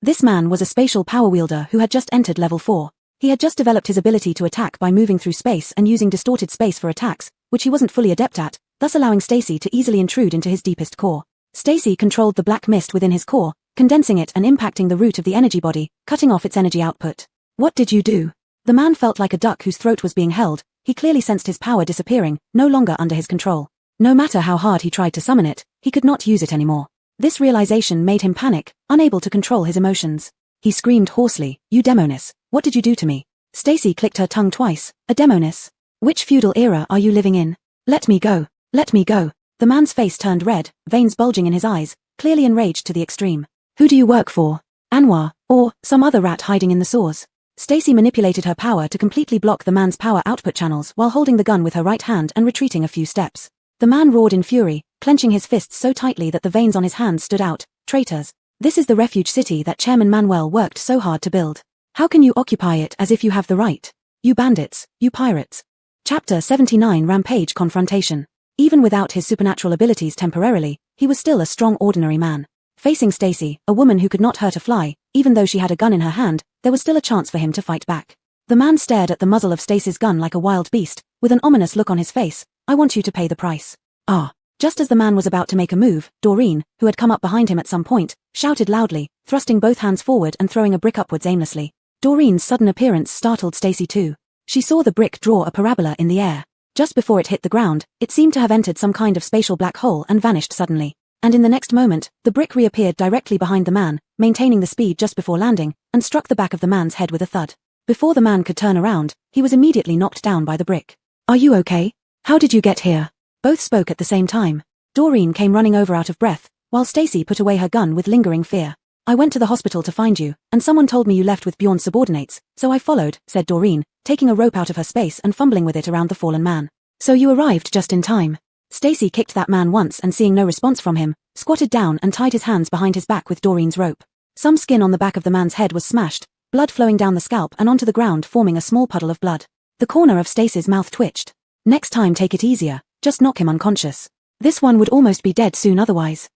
This man was a spatial power wielder who had just entered level 4. He had just developed his ability to attack by moving through space and using distorted space for attacks, which he wasn't fully adept at, thus allowing Stacy to easily intrude into his deepest core. Stacy controlled the black mist within his core, condensing it and impacting the root of the energy body, cutting off its energy output. What did you do? The man felt like a duck whose throat was being held. He clearly sensed his power disappearing, no longer under his control. No matter how hard he tried to summon it, he could not use it anymore. This realization made him panic, unable to control his emotions. He screamed hoarsely, "You demoness, what did you do to me?" Stacy clicked her tongue twice. "A demoness? Which feudal era are you living in? Let me go. Let me go." The man's face turned red, veins bulging in his eyes, clearly enraged to the extreme. "Who do you work for? Anwar, or some other rat hiding in the sewers?" Stacy manipulated her power to completely block the man's power output channels while holding the gun with her right hand and retreating a few steps. The man roared in fury, clenching his fists so tightly that the veins on his hands stood out. "Traitors! This is the refuge city that Chairman Manuel worked so hard to build. How can you occupy it as if you have the right? You bandits, you pirates." Chapter 79 Rampage Confrontation. Even without his supernatural abilities temporarily, he was still a strong ordinary man. Facing Stacy, a woman who could not hurt a fly, even though she had a gun in her hand, there was still a chance for him to fight back. The man stared at the muzzle of Stacy's gun like a wild beast, with an ominous look on his face. "I want you to pay the price." "Ah." Just as the man was about to make a move, Doreen, who had come up behind him at some point, shouted loudly, thrusting both hands forward and throwing a brick upwards aimlessly. Doreen's sudden appearance startled Stacy too. She saw the brick draw a parabola in the air. Just before it hit the ground, it seemed to have entered some kind of spatial black hole and vanished suddenly. And in the next moment, the brick reappeared directly behind the man, maintaining the speed just before landing, and struck the back of the man's head with a thud. Before the man could turn around, he was immediately knocked down by the brick. "Are you okay? How did you get here?" Both spoke at the same time. Doreen came running over out of breath, while Stacy put away her gun with lingering fear. "I went to the hospital to find you, and someone told me you left with Bjorn's subordinates, so I followed," said Doreen, taking a rope out of her space and fumbling with it around the fallen man. "So you arrived just in time." Stacy kicked that man once and seeing no response from him, squatted down and tied his hands behind his back with Doreen's rope. Some skin on the back of the man's head was smashed, blood flowing down the scalp and onto the ground forming a small puddle of blood. The corner of Stacy's mouth twitched. "Next time take it easier, just knock him unconscious. This one would almost be dead soon otherwise."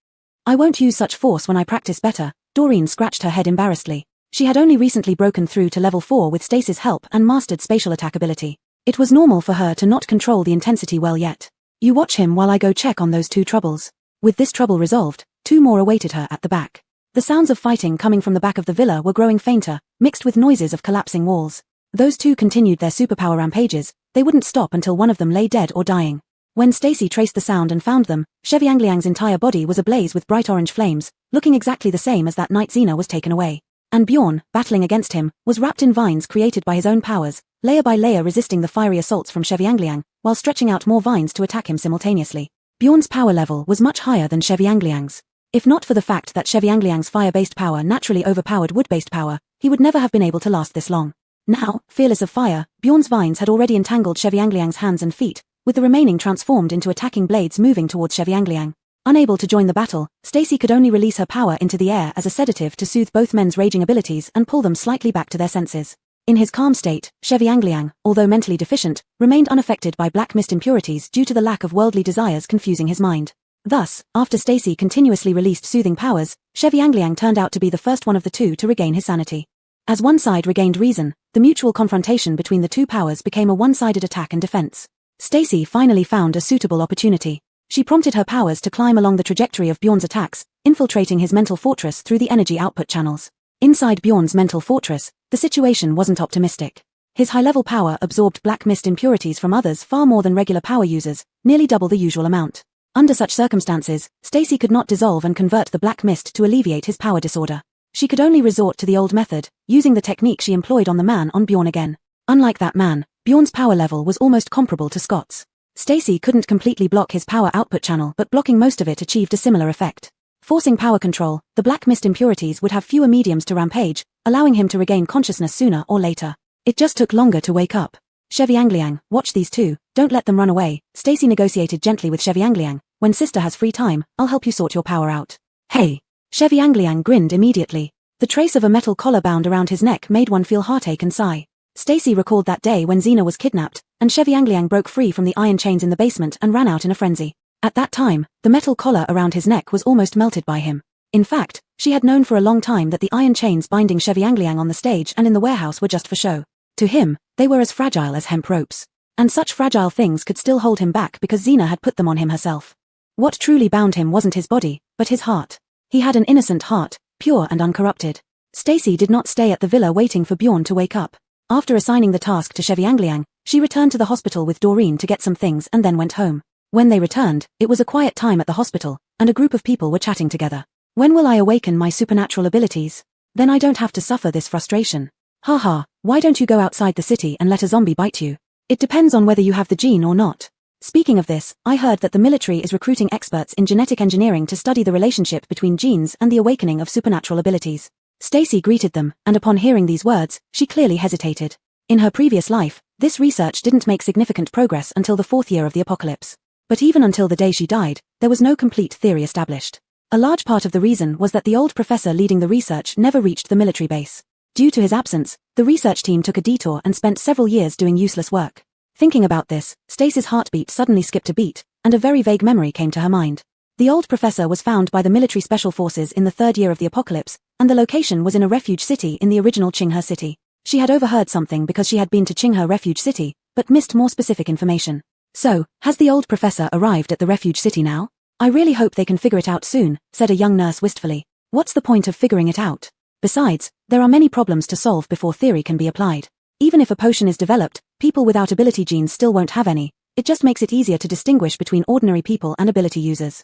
"I won't use such force when I practice better." Doreen scratched her head embarrassedly. She had only recently broken through to level 4 with Stacy's help and mastered spatial attack ability. It was normal for her to not control the intensity well yet. "You watch him while I go check on those two troubles." With this trouble resolved, 2 more awaited her at the back. The sounds of fighting coming from the back of the villa were growing fainter, mixed with noises of collapsing walls. Those 2 continued their superpower rampages. They wouldn't stop until one of them lay dead or dying. When Stacy traced the sound and found them, Cheviangliang's entire body was ablaze with bright orange flames, looking exactly the same as that night Xena was taken away. And Bjorn, battling against him, was wrapped in vines created by his own powers, layer by layer resisting the fiery assaults from Cheviangliang, while stretching out more vines to attack him simultaneously. Bjorn's power level was much higher than Cheviangliang's. If not for the fact that Cheviangliang's fire-based power naturally overpowered wood-based power, he would never have been able to last this long. Now, fearless of fire, Bjorn's vines had already entangled Cheviangliang's hands and feet, with the remaining transformed into attacking blades moving towards Cheviangliang. Unable to join the battle, Stacy could only release her power into the air as a sedative to soothe both men's raging abilities and pull them slightly back to their senses. In his calm state, Cheviangliang, although mentally deficient, remained unaffected by black mist impurities due to the lack of worldly desires confusing his mind. Thus, after Stacy continuously released soothing powers, Cheviangliang turned out to be the first one of the 2 to regain his sanity. As one side regained reason, the mutual confrontation between the 2 powers became a one-sided attack and defense. Stacy finally found a suitable opportunity. She prompted her powers to climb along the trajectory of Bjorn's attacks, infiltrating his mental fortress through the energy output channels. Inside Bjorn's mental fortress, the situation wasn't optimistic. His high-level power absorbed black mist impurities from others far more than regular power users, nearly double the usual amount. Under such circumstances, Stacy could not dissolve and convert the black mist to alleviate his power disorder. She could only resort to the old method, using the technique she employed on the man on Bjorn again. Unlike that man, Bjorn's power level was almost comparable to Scott's. Stacy couldn't completely block his power output channel, but blocking most of it achieved a similar effect. Forcing power control, the black mist impurities would have fewer mediums to rampage, allowing him to regain consciousness sooner or later. It just took longer to wake up. Cheviangliang, watch these 2, don't let them run away. Stacy negotiated gently with Cheviangliang. "When sister has free time, I'll help you sort your power out." "Hey!" Cheviangliang grinned immediately. The trace of a metal collar bound around his neck made one feel heartache and sigh. Stacy recalled that day when Xena was kidnapped, and Chevy Angliang broke free from the iron chains in the basement and ran out in a frenzy. At that time, the metal collar around his neck was almost melted by him. In fact, she had known for a long time that the iron chains binding Chevy Angliang on the stage and in the warehouse were just for show. To him, they were as fragile as hemp ropes. And such fragile things could still hold him back because Xena had put them on him herself. What truly bound him wasn't his body, but his heart. He had an innocent heart, pure and uncorrupted. Stacy did not stay at the villa waiting for Bjorn to wake up. After assigning the task to Chevy Angliang, she returned to the hospital with Doreen to get some things and then went home. When they returned, it was a quiet time at the hospital, and a group of people were chatting together. When will I awaken my supernatural abilities? Then I don't have to suffer this frustration. Haha, why don't you go outside the city and let a zombie bite you? It depends on whether you have the gene or not. Speaking of this, I heard that the military is recruiting experts in genetic engineering to study the relationship between genes and the awakening of supernatural abilities. Stacy greeted them, and upon hearing these words, she clearly hesitated. In her previous life, this research didn't make significant progress until the 4th year of the apocalypse. But even until the day she died, there was no complete theory established. A large part of the reason was that the old professor leading the research never reached the military base. Due to his absence, the research team took a detour and spent several years doing useless work. Thinking about this, Stacy's heartbeat suddenly skipped a beat, and a very vague memory came to her mind. The old professor was found by the military special forces in the 3rd year of the apocalypse, and the location was in a refuge city in the original Qinghe city. She had overheard something because she had been to Qinghe refuge city, but missed more specific information. So, has the old professor arrived at the refuge city now? I really hope they can figure it out soon, said a young nurse wistfully. What's the point of figuring it out? Besides, there are many problems to solve before theory can be applied. Even if a potion is developed, people without ability genes still won't have any. It just makes it easier to distinguish between ordinary people and ability users.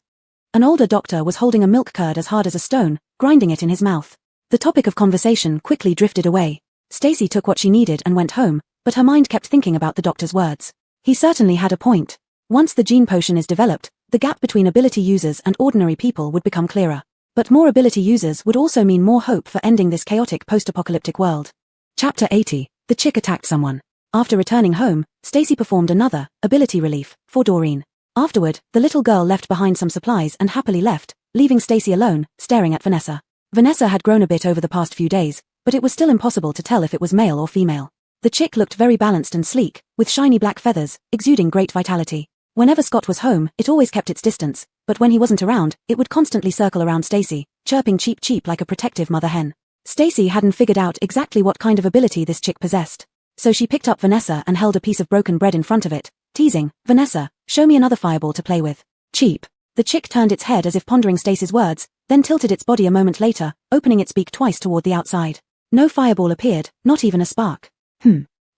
An older doctor was holding a milk curd as hard as a stone, grinding it in his mouth. The topic of conversation quickly drifted away. Stacy took what she needed and went home, but her mind kept thinking about the doctor's words. He certainly had a point. Once the gene potion is developed, the gap between ability users and ordinary people would become clearer. But more ability users would also mean more hope for ending this chaotic post-apocalyptic world. Chapter 80. The chick attacked someone. After returning home, Stacy performed another, ability relief, for Doreen. Afterward, the little girl left behind some supplies and happily left, leaving Stacy alone, staring at Vanessa. Vanessa had grown a bit over the past few days, but it was still impossible to tell if it was male or female. The chick looked very balanced and sleek, with shiny black feathers, exuding great vitality. Whenever Scott was home, it always kept its distance, but when he wasn't around, it would constantly circle around Stacy, chirping cheep cheep like a protective mother hen. Stacy hadn't figured out exactly what kind of ability this chick possessed. So she picked up Vanessa and held a piece of broken bread in front of it, teasing, "Vanessa, show me another fireball to play with." Cheap. The chick turned its head as if pondering Stacy's words, then tilted its body a moment later, opening its beak twice toward the outside. No fireball appeared, not even a spark.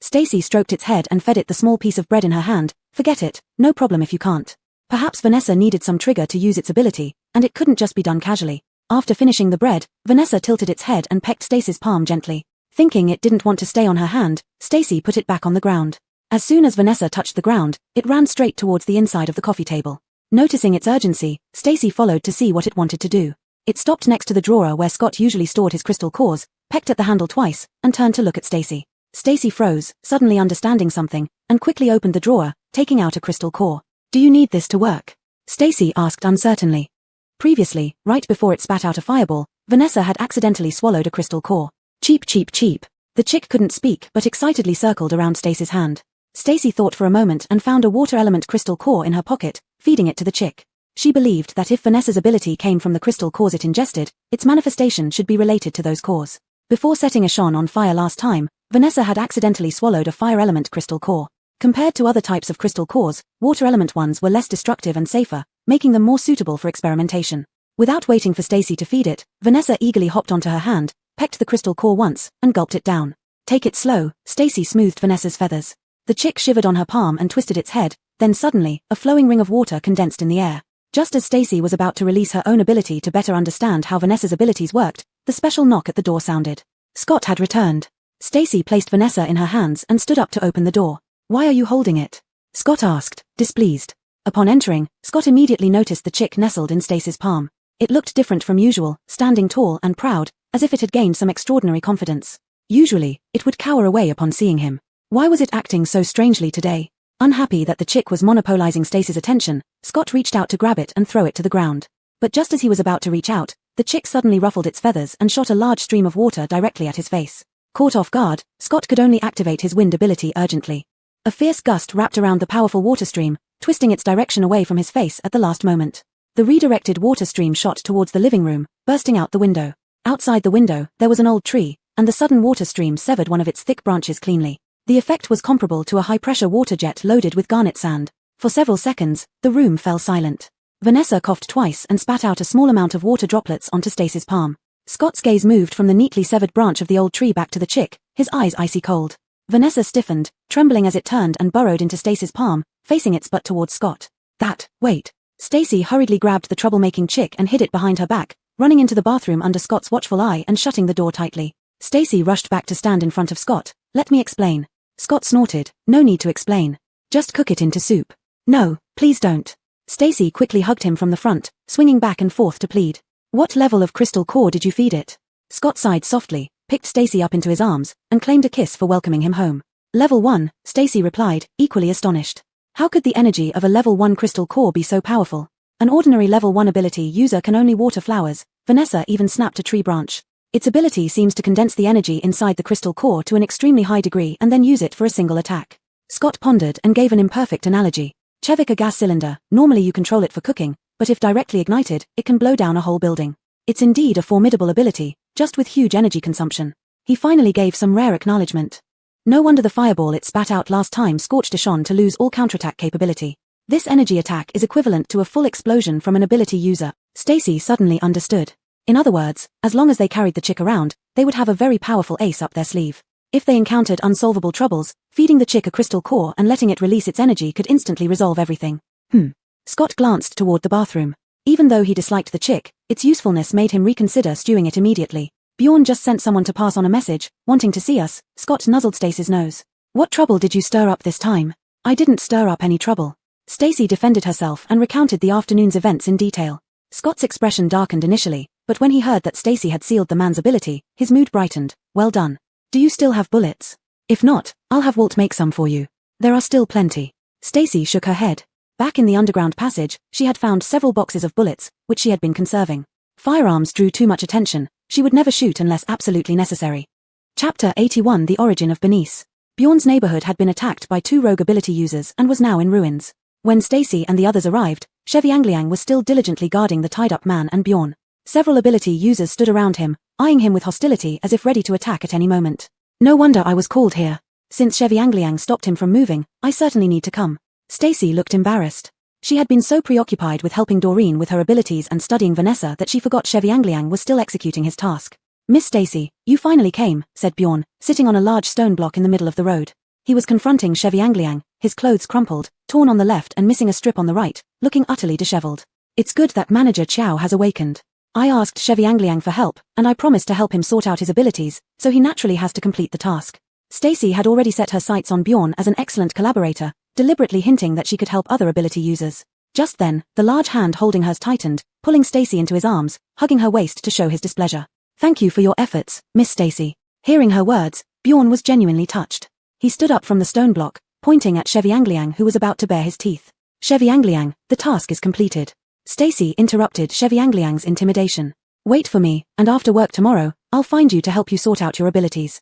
Stacy stroked its head and fed it the small piece of bread in her hand. Forget it, no problem if you can't. Perhaps Vanessa needed some trigger to use its ability, and it couldn't just be done casually. After finishing the bread, Vanessa tilted its head and pecked Stacy's palm gently. Thinking it didn't want to stay on her hand, Stacy put it back on the ground. As soon as Vanessa touched the ground, it ran straight towards the inside of the coffee table. Noticing its urgency, Stacy followed to see what it wanted to do. It stopped next to the drawer where Scott usually stored his crystal cores, pecked at the handle twice, and turned to look at Stacy. Stacy froze, suddenly understanding something, and quickly opened the drawer, taking out a crystal core. "Do you need this to work?" Stacy asked uncertainly. Previously, right before it spat out a fireball, Vanessa had accidentally swallowed a crystal core. Cheep cheep cheep. The chick couldn't speak but excitedly circled around Stacy's hand. Stacy thought for a moment and found a water element crystal core in her pocket, feeding it to the chick. She believed that if Vanessa's ability came from the crystal cores it ingested, its manifestation should be related to those cores. Before setting Ashan on fire last time, Vanessa had accidentally swallowed a fire element crystal core. Compared to other types of crystal cores, water element ones were less destructive and safer, making them more suitable for experimentation. Without waiting for Stacy to feed it, Vanessa eagerly hopped onto her hand, pecked the crystal core once, and gulped it down. "Take it slow," Stacy smoothed Vanessa's feathers. The chick shivered on her palm and twisted its head, then suddenly, a flowing ring of water condensed in the air. Just as Stacy was about to release her own ability to better understand how Vanessa's abilities worked, the special knock at the door sounded. Scott had returned. Stacy placed Vanessa in her hands and stood up to open the door. "Why are you holding it?" Scott asked, displeased. Upon entering, Scott immediately noticed the chick nestled in Stacy's palm. It looked different from usual, standing tall and proud, as if it had gained some extraordinary confidence. Usually, it would cower away upon seeing him. Why was it acting so strangely today? Unhappy that the chick was monopolizing Stacy's attention, Scott reached out to grab it and throw it to the ground. But just as he was about to reach out, the chick suddenly ruffled its feathers and shot a large stream of water directly at his face. Caught off guard, Scott could only activate his wind ability urgently. A fierce gust wrapped around the powerful water stream, twisting its direction away from his face at the last moment. The redirected water stream shot towards the living room, bursting out the window. Outside the window, there was an old tree, and the sudden water stream severed one of its thick branches cleanly. The effect was comparable to a high-pressure water jet loaded with garnet sand. For several seconds, the room fell silent. Vanessa coughed twice and spat out a small amount of water droplets onto Stacy's palm. Scott's gaze moved from the neatly severed branch of the old tree back to the chick, his eyes icy cold. Vanessa stiffened, trembling as it turned and burrowed into Stacy's palm, facing its butt towards Scott. Wait. Stacy hurriedly grabbed the troublemaking chick and hid it behind her back, running into the bathroom under Scott's watchful eye and shutting the door tightly. Stacy rushed back to stand in front of Scott. Let me explain. Scott snorted. No need to explain. Just cook it into soup. No, please don't. Stacy quickly hugged him from the front, swinging back and forth to plead. What level of crystal core did you feed it? Scott sighed softly, picked Stacy up into his arms, and claimed a kiss for welcoming him home. Level 1, Stacy replied, equally astonished. How could the energy of a level 1 crystal core be so powerful? An ordinary level 1 ability user can only water flowers. Vanessa even snapped a tree branch. Its ability seems to condense the energy inside the crystal core to an extremely high degree and then use it for a single attack. Scott pondered and gave an imperfect analogy. Chevik a gas cylinder, normally you control it for cooking, but if directly ignited, it can blow down a whole building. It's indeed a formidable ability, just with huge energy consumption. He finally gave some rare acknowledgement. No wonder the fireball it spat out last time scorched Ashon to lose all counterattack capability. This energy attack is equivalent to a full explosion from an ability user. Stacy suddenly understood. In other words, as long as they carried the chick around, they would have a very powerful ace up their sleeve. If they encountered unsolvable troubles, feeding the chick a crystal core and letting it release its energy could instantly resolve everything. Scott glanced toward the bathroom. Even though he disliked the chick, its usefulness made him reconsider stewing it immediately. Bjorn just sent someone to pass on a message, wanting to see us. Scott nuzzled Stacy's nose. What trouble did you stir up this time? I didn't stir up any trouble. Stacy defended herself and recounted the afternoon's events in detail. Scott's expression darkened initially, but when he heard that Stacy had sealed the man's ability, his mood brightened. Well done. Do you still have bullets? If not, I'll have Walt make some for you. There are still plenty. Stacy shook her head. Back in the underground passage, she had found several boxes of bullets, which she had been conserving. Firearms drew too much attention. She would never shoot unless absolutely necessary. Chapter 81 The Origin of Bernice. Bjorn's neighborhood had been attacked by 2 rogue ability users and was now in ruins. When Stacy and the others arrived, Chevy Angliang was still diligently guarding the tied-up man and Bjorn. Several ability users stood around him, eyeing him with hostility as if ready to attack at any moment. No wonder I was called here. Since Chevy Angliang stopped him from moving, I certainly need to come. Stacy looked embarrassed. She had been so preoccupied with helping Doreen with her abilities and studying Vanessa that she forgot Chevy Angliang was still executing his task. Miss Stacy, you finally came, said Bjorn, sitting on a large stone block in the middle of the road. He was confronting Chevy Angliang, his clothes crumpled, torn on the left and missing a strip on the right, looking utterly disheveled. It's good that Manager Chow has awakened. I asked Chevy Angliang for help, and I promised to help him sort out his abilities, so he naturally has to complete the task. Stacy had already set her sights on Bjorn as an excellent collaborator, deliberately hinting that she could help other ability users. Just then, the large hand holding hers tightened, pulling Stacy into his arms, hugging her waist to show his displeasure. Thank you for your efforts, Miss Stacy. Hearing her words, Bjorn was genuinely touched. He stood up from the stone block, pointing at Chevy Angliang who was about to bare his teeth. Chevy Angliang, the task is completed. Stacy interrupted Chevy Angliang's intimidation. Wait for me, and after work tomorrow, I'll find you to help you sort out your abilities.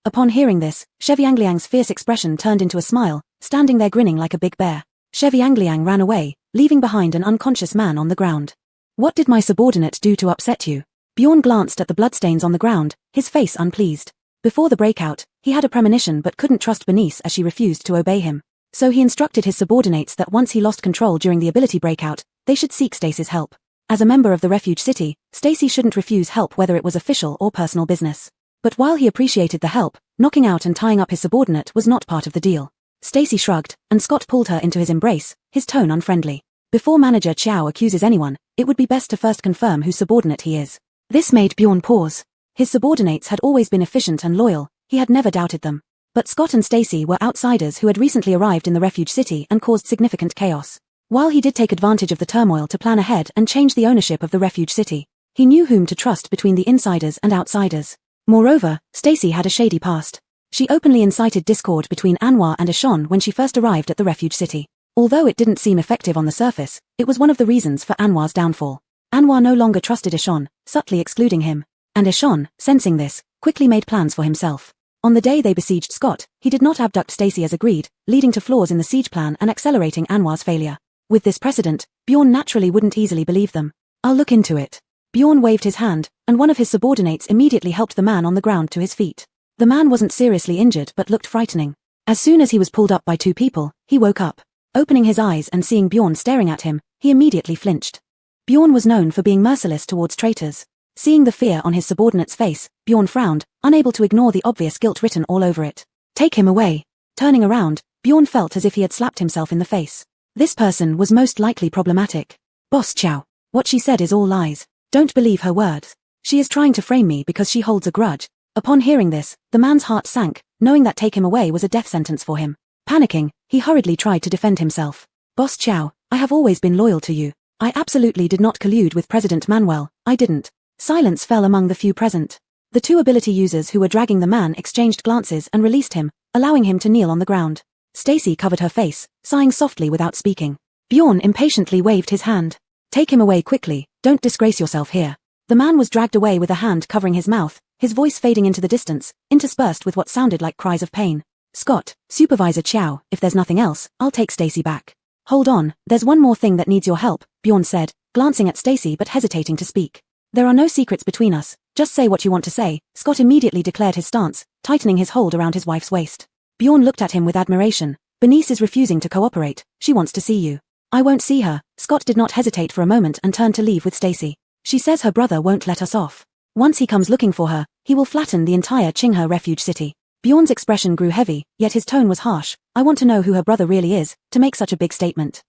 Upon hearing this, Chevy Angliang's fierce expression turned into a smile, standing there grinning like a big bear. Chevy Angliang ran away, leaving behind an unconscious man on the ground. What did my subordinate do to upset you? Bjorn glanced at the bloodstains on the ground, his face unpleased. Before the breakout, he had a premonition but couldn't trust Bernice as she refused to obey him. So he instructed his subordinates that once he lost control during the ability breakout, they should seek Stacy's help. As a member of the refuge city, Stacy shouldn't refuse help whether it was official or personal business. But while he appreciated the help, knocking out and tying up his subordinate was not part of the deal. Stacy shrugged, and Scott pulled her into his embrace, his tone unfriendly. Before Manager Chow accuses anyone, it would be best to first confirm whose subordinate he is. This made Bjorn pause. His subordinates had always been efficient and loyal, he had never doubted them. But Scott and Stacy were outsiders who had recently arrived in the refuge city and caused significant chaos. While he did take advantage of the turmoil to plan ahead and change the ownership of the refuge city, he knew whom to trust between the insiders and outsiders. Moreover, Stacy had a shady past. She openly incited discord between Anwar and Ashon when she first arrived at the refuge city. Although it didn't seem effective on the surface, it was one of the reasons for Anwar's downfall. Anwar no longer trusted Ashon, subtly excluding him. And Ashon, sensing this, quickly made plans for himself. On the day they besieged Scott, he did not abduct Stacy as agreed, leading to flaws in the siege plan and accelerating Anwar's failure. With this precedent, Bjorn naturally wouldn't easily believe them. I'll look into it. Bjorn waved his hand, and one of his subordinates immediately helped the man on the ground to his feet. The man wasn't seriously injured but looked frightening. As soon as he was pulled up by two people, he woke up. Opening his eyes and seeing Bjorn staring at him, he immediately flinched. Bjorn was known for being merciless towards traitors. Seeing the fear on his subordinate's face, Bjorn frowned, unable to ignore the obvious guilt written all over it. Take him away. Turning around, Bjorn felt as if he had slapped himself in the face. This person was most likely problematic. Boss Chow. What she said is all lies. Don't believe her words. She is trying to frame me because she holds a grudge. Upon hearing this, the man's heart sank, knowing that take him away was a death sentence for him. Panicking, he hurriedly tried to defend himself. Boss Chow, I have always been loyal to you. I absolutely did not collude with President Manuel, I didn't. Silence fell among the few present. The two ability users who were dragging the man exchanged glances and released him, allowing him to kneel on the ground. Stacy covered her face, sighing softly without speaking. Bjorn impatiently waved his hand. Take him away quickly, don't disgrace yourself here. The man was dragged away with a hand covering his mouth, his voice fading into the distance, interspersed with what sounded like cries of pain. Scott, Supervisor Chow, if there's nothing else, I'll take Stacy back. Hold on, there's one more thing that needs your help, Bjorn said, glancing at Stacy but hesitating to speak. There are no secrets between us, just say what you want to say. Scott immediately declared his stance, tightening his hold around his wife's waist. Bjorn looked at him with admiration. Bernice is refusing to cooperate, she wants to see you. I won't see her. Scott did not hesitate for a moment and turned to leave with Stacy. She says her brother won't let us off. Once he comes looking for her, he will flatten the entire Qinghe refuge city. Bjorn's expression grew heavy, yet his tone was harsh. I want to know who her brother really is, to make such a big statement.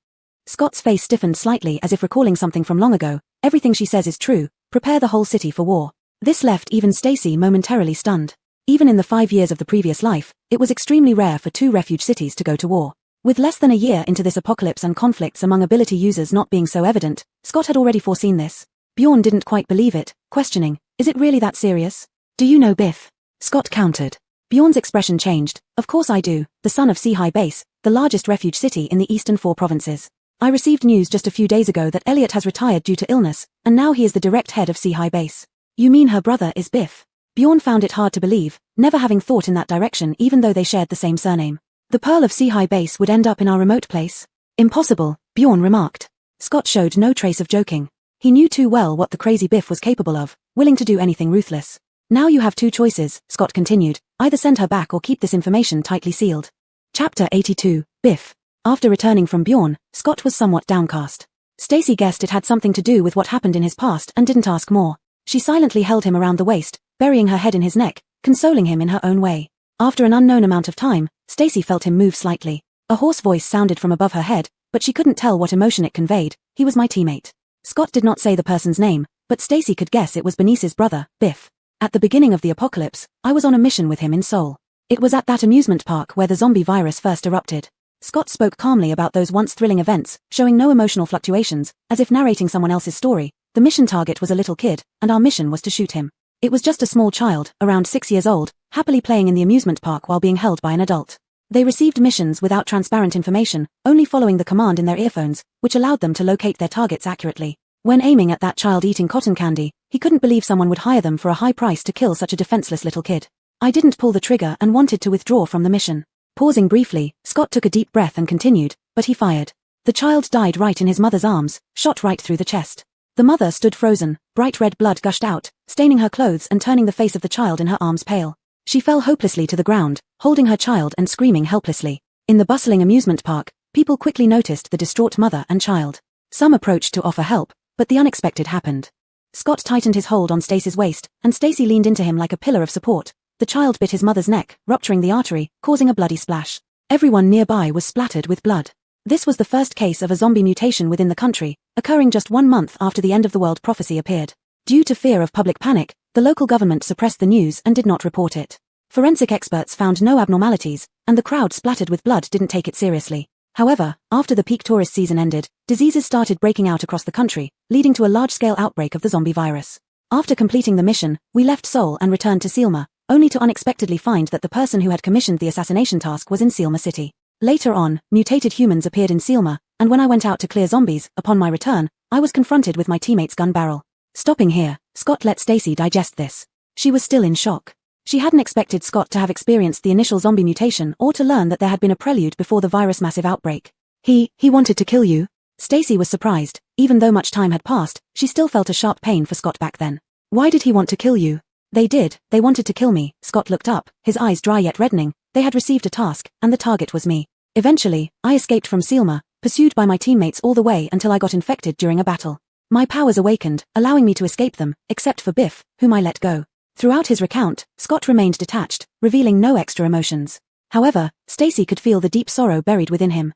Scott's face stiffened slightly as if recalling something from long ago. Everything she says is true. Prepare the whole city for war. This left even Stacy momentarily stunned. Even in the 5 years of the previous life, it was extremely rare for two refuge cities to go to war. With less than a year into this apocalypse and conflicts among ability users not being so evident, Scott had already foreseen this. Bjorn didn't quite believe it, questioning, is it really that serious? Do you know Biff? Scott countered. Bjorn's expression changed. Of course I do, the son of Sea High Base, the largest refuge city in the eastern 4 provinces. I received news just a few days ago that Elliot has retired due to illness, and now he is the direct head of Sea High Base. You mean her brother is Biff? Bjorn found it hard to believe, never having thought in that direction even though they shared the same surname. The Pearl of Sea High Base would end up in our remote place? Impossible, Bjorn remarked. Scott showed no trace of joking. He knew too well what the crazy Biff was capable of, willing to do anything ruthless. Now you have two choices, Scott continued, either send her back or keep this information tightly sealed. Chapter 82, Biff. After returning from Bjorn, Scott was somewhat downcast. Stacy guessed it had something to do with what happened in his past and didn't ask more. She silently held him around the waist, burying her head in his neck, consoling him in her own way. After an unknown amount of time, Stacy felt him move slightly. A hoarse voice sounded from above her head, but she couldn't tell what emotion it conveyed. He was my teammate. Scott did not say the person's name, but Stacy could guess it was Bernice's brother, Biff. At the beginning of the apocalypse, I was on a mission with him in Seoul. It was at that amusement park where the zombie virus first erupted. Scott spoke calmly about those once thrilling events, showing no emotional fluctuations, as if narrating someone else's story. The mission target was a little kid, and our mission was to shoot him. It was just a small child, around 6 years old, happily playing in the amusement park while being held by an adult. They received missions without transparent information, only following the command in their earphones, which allowed them to locate their targets accurately. When aiming at that child eating cotton candy, he couldn't believe someone would hire them for a high price to kill such a defenseless little kid. I didn't pull the trigger and wanted to withdraw from the mission. Pausing briefly, Scott took a deep breath and continued, but he fired. The child died right in his mother's arms, shot right through the chest. The mother stood frozen, bright red blood gushed out, staining her clothes and turning the face of the child in her arms pale. She fell hopelessly to the ground, holding her child and screaming helplessly. In the bustling amusement park, people quickly noticed the distraught mother and child. Some approached to offer help, but the unexpected happened. Scott tightened his hold on Stacy's waist, and Stacy leaned into him like a pillar of support. The child bit his mother's neck, rupturing the artery, causing a bloody splash. Everyone nearby was splattered with blood. This was the first case of a zombie mutation within the country, occurring just 1 month after the end of the world prophecy appeared. Due to fear of public panic, the local government suppressed the news and did not report it. Forensic experts found no abnormalities, and the crowd splattered with blood didn't take it seriously. However, after the peak tourist season ended, diseases started breaking out across the country, leading to a large-scale outbreak of the zombie virus. After completing the mission, we left Seoul and returned to Sealma, only to unexpectedly find that the person who had commissioned the assassination task was in Sealma City. Later on, mutated humans appeared in Sealma, and when I went out to clear zombies, upon my return, I was confronted with my teammate's gun barrel. Stopping here, Scott let Stacy digest this. She was still in shock. She hadn't expected Scott to have experienced the initial zombie mutation or to learn that there had been a prelude before the virus massive outbreak. He wanted to kill you? Stacy was surprised. Even though much time had passed, she still felt a sharp pain for Scott back then. Why did he want to kill you? They wanted to kill me. Scott looked up, his eyes dry yet reddening. They had received a task, and the target was me. Eventually, I escaped from Sealma, pursued by my teammates all the way until I got infected during a battle. My powers awakened, allowing me to escape them, except for Biff, whom I let go. Throughout his recount, Scott remained detached, revealing no extra emotions. However, Stacy could feel the deep sorrow buried within him.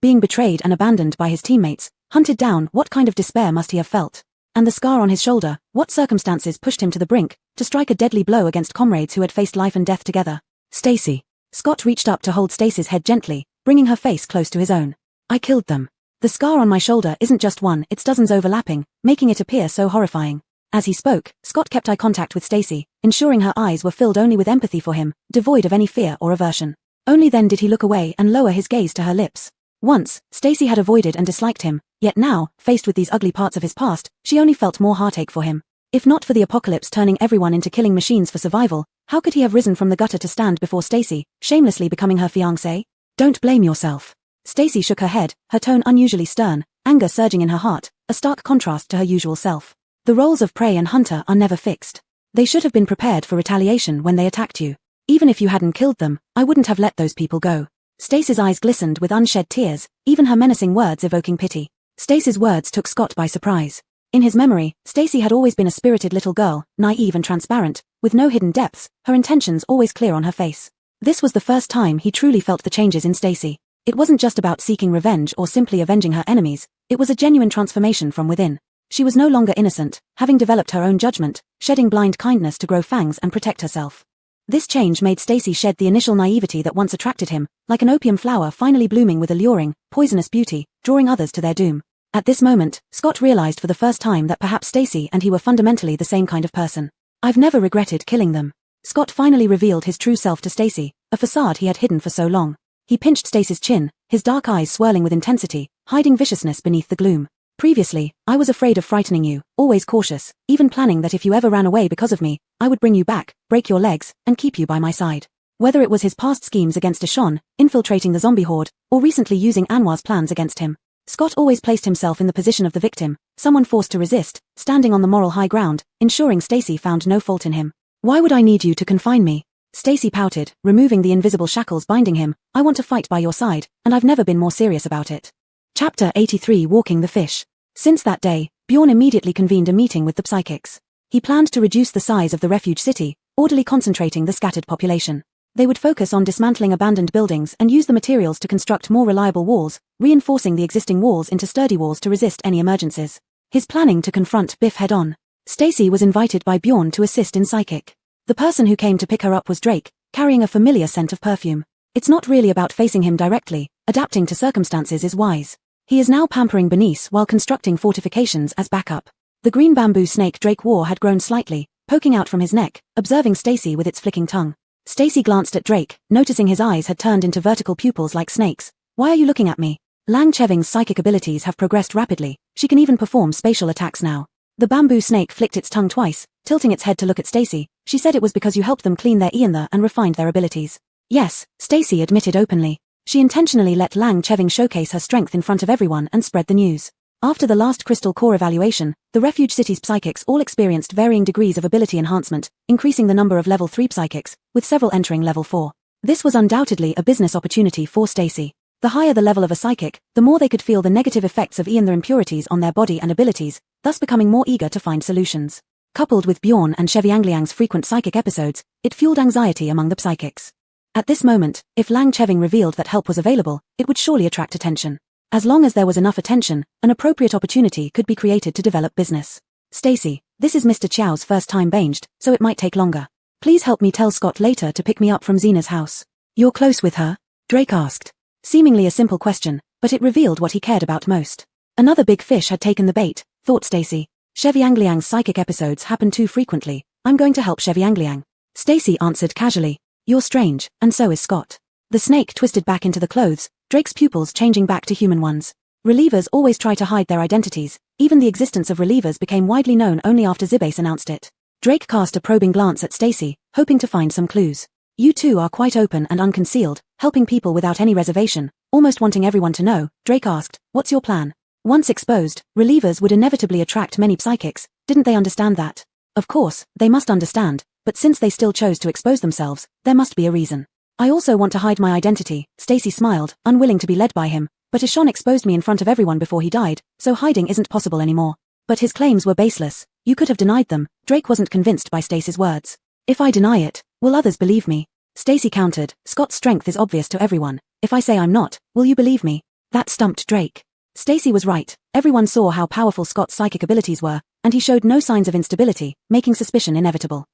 Being betrayed and abandoned by his teammates, hunted down, what kind of despair must he have felt? And the scar on his shoulder, what circumstances pushed him to the brink, to strike a deadly blow against comrades who had faced life and death together? Stacy. Scott reached up to hold Stacy's head gently, bringing her face close to his own. I killed them. The scar on my shoulder isn't just one, it's dozens overlapping, making it appear so horrifying. As he spoke, Scott kept eye contact with Stacy, ensuring her eyes were filled only with empathy for him, devoid of any fear or aversion. Only then did he look away and lower his gaze to her lips. Once, Stacy had avoided and disliked him, yet now, faced with these ugly parts of his past, she only felt more heartache for him. If not for the apocalypse turning everyone into killing machines for survival, how could he have risen from the gutter to stand before Stacy, shamelessly becoming her fiancé? Don't blame yourself. Stacy shook her head, her tone unusually stern, anger surging in her heart, a stark contrast to her usual self. The roles of prey and hunter are never fixed. They should have been prepared for retaliation when they attacked you. Even if you hadn't killed them, I wouldn't have let those people go. Stacy's eyes glistened with unshed tears, even her menacing words evoking pity. Stacy's words took Scott by surprise. In his memory, Stacy had always been a spirited little girl, naive and transparent, with no hidden depths, her intentions always clear on her face. This was the first time he truly felt the changes in Stacy. It wasn't just about seeking revenge or simply avenging her enemies, it was a genuine transformation from within. She was no longer innocent, having developed her own judgment, shedding blind kindness to grow fangs and protect herself. This change made Stacy shed the initial naivety that once attracted him, like an opium flower finally blooming with alluring, poisonous beauty, drawing others to their doom. At this moment, Scott realized for the first time that perhaps Stacy and he were fundamentally the same kind of person. I've never regretted killing them. Scott finally revealed his true self to Stacy, a facade he had hidden for so long. He pinched Stacy's chin, his dark eyes swirling with intensity, hiding viciousness beneath the gloom. Previously, I was afraid of frightening you, always cautious, even planning that if you ever ran away because of me, I would bring you back, break your legs, and keep you by my side. Whether it was his past schemes against Deshawn, infiltrating the zombie horde, or recently using Anwar's plans against him, Scott always placed himself in the position of the victim, someone forced to resist, standing on the moral high ground, ensuring Stacy found no fault in him. Why would I need you to confine me? Stacy pouted, removing the invisible shackles binding him. I want to fight by your side, and I've never been more serious about it. Chapter 83 Walking the Fish. Since that day, Bjorn immediately convened a meeting with the psychics. He planned to reduce the size of the refuge city, orderly concentrating the scattered population. They would focus on dismantling abandoned buildings and use the materials to construct more reliable walls, reinforcing the existing walls into sturdy walls to resist any emergencies. His planning to confront Biff head-on. Stacy was invited by Bjorn to assist in psychic. The person who came to pick her up was Drake, carrying a familiar scent of perfume. It's not really about facing him directly, adapting to circumstances is wise. He is now pampering Bernice while constructing fortifications as backup. The green bamboo snake Drake wore had grown slightly, poking out from his neck, observing Stacy with its flicking tongue. Stacy glanced at Drake, noticing his eyes had turned into vertical pupils like snakes. Why are you looking at me? Lang Cheving's psychic abilities have progressed rapidly, she can even perform spatial attacks now. The bamboo snake flicked its tongue twice, tilting its head to look at Stacy. She said it was because you helped them clean their Ianthar and refined their abilities. Yes, Stacy admitted openly. She intentionally let Lang Cheving showcase her strength in front of everyone and spread the news. After the last Crystal Core evaluation, the Refuge City's psychics all experienced varying degrees of ability enhancement, increasing the number of level 3 psychics, with several entering level 4. This was undoubtedly a business opportunity for Stacy. The higher the level of a psychic, the more they could feel the negative effects of Ianthar impurities on their body and abilities, thus becoming more eager to find solutions. Coupled with Bjorn and Cheviangliang's frequent psychic episodes, it fueled anxiety among the psychics. At this moment, if Lang Cheving revealed that help was available, it would surely attract attention. As long as there was enough attention, an appropriate opportunity could be created to develop business. Stacy, this is Mr. Chiao's first time banged, so it might take longer. Please help me tell Scott later to pick me up from Xena's house. You're close with her? Drake asked. Seemingly a simple question, but it revealed what he cared about most. Another big fish had taken the bait, thought Stacy. Cheviangliang's psychic episodes happen too frequently. I'm going to help Cheviangliang. Stacy answered casually. You're strange, and so is Scott. The snake twisted back into the clothes, Drake's pupils changing back to human ones. Relievers always try to hide their identities, even the existence of relievers became widely known only after Zibase announced it. Drake cast a probing glance at Stacy, hoping to find some clues. You two are quite open and unconcealed, helping people without any reservation, almost wanting everyone to know. Drake asked, what's your plan? Once exposed, relievers would inevitably attract many psychics, didn't they understand that? Of course, they must understand, but since they still chose to expose themselves, there must be a reason. I also want to hide my identity, Stacy smiled, unwilling to be led by him, but Ishan exposed me in front of everyone before he died, so hiding isn't possible anymore. But his claims were baseless, you could have denied them. Drake wasn't convinced by Stacy's words. If I deny it, will others believe me? Stacy countered, Scott's strength is obvious to everyone. If I say I'm not, will you believe me? That stumped Drake. Stacy was right, everyone saw how powerful Scott's psychic abilities were, and he showed no signs of instability, making suspicion inevitable.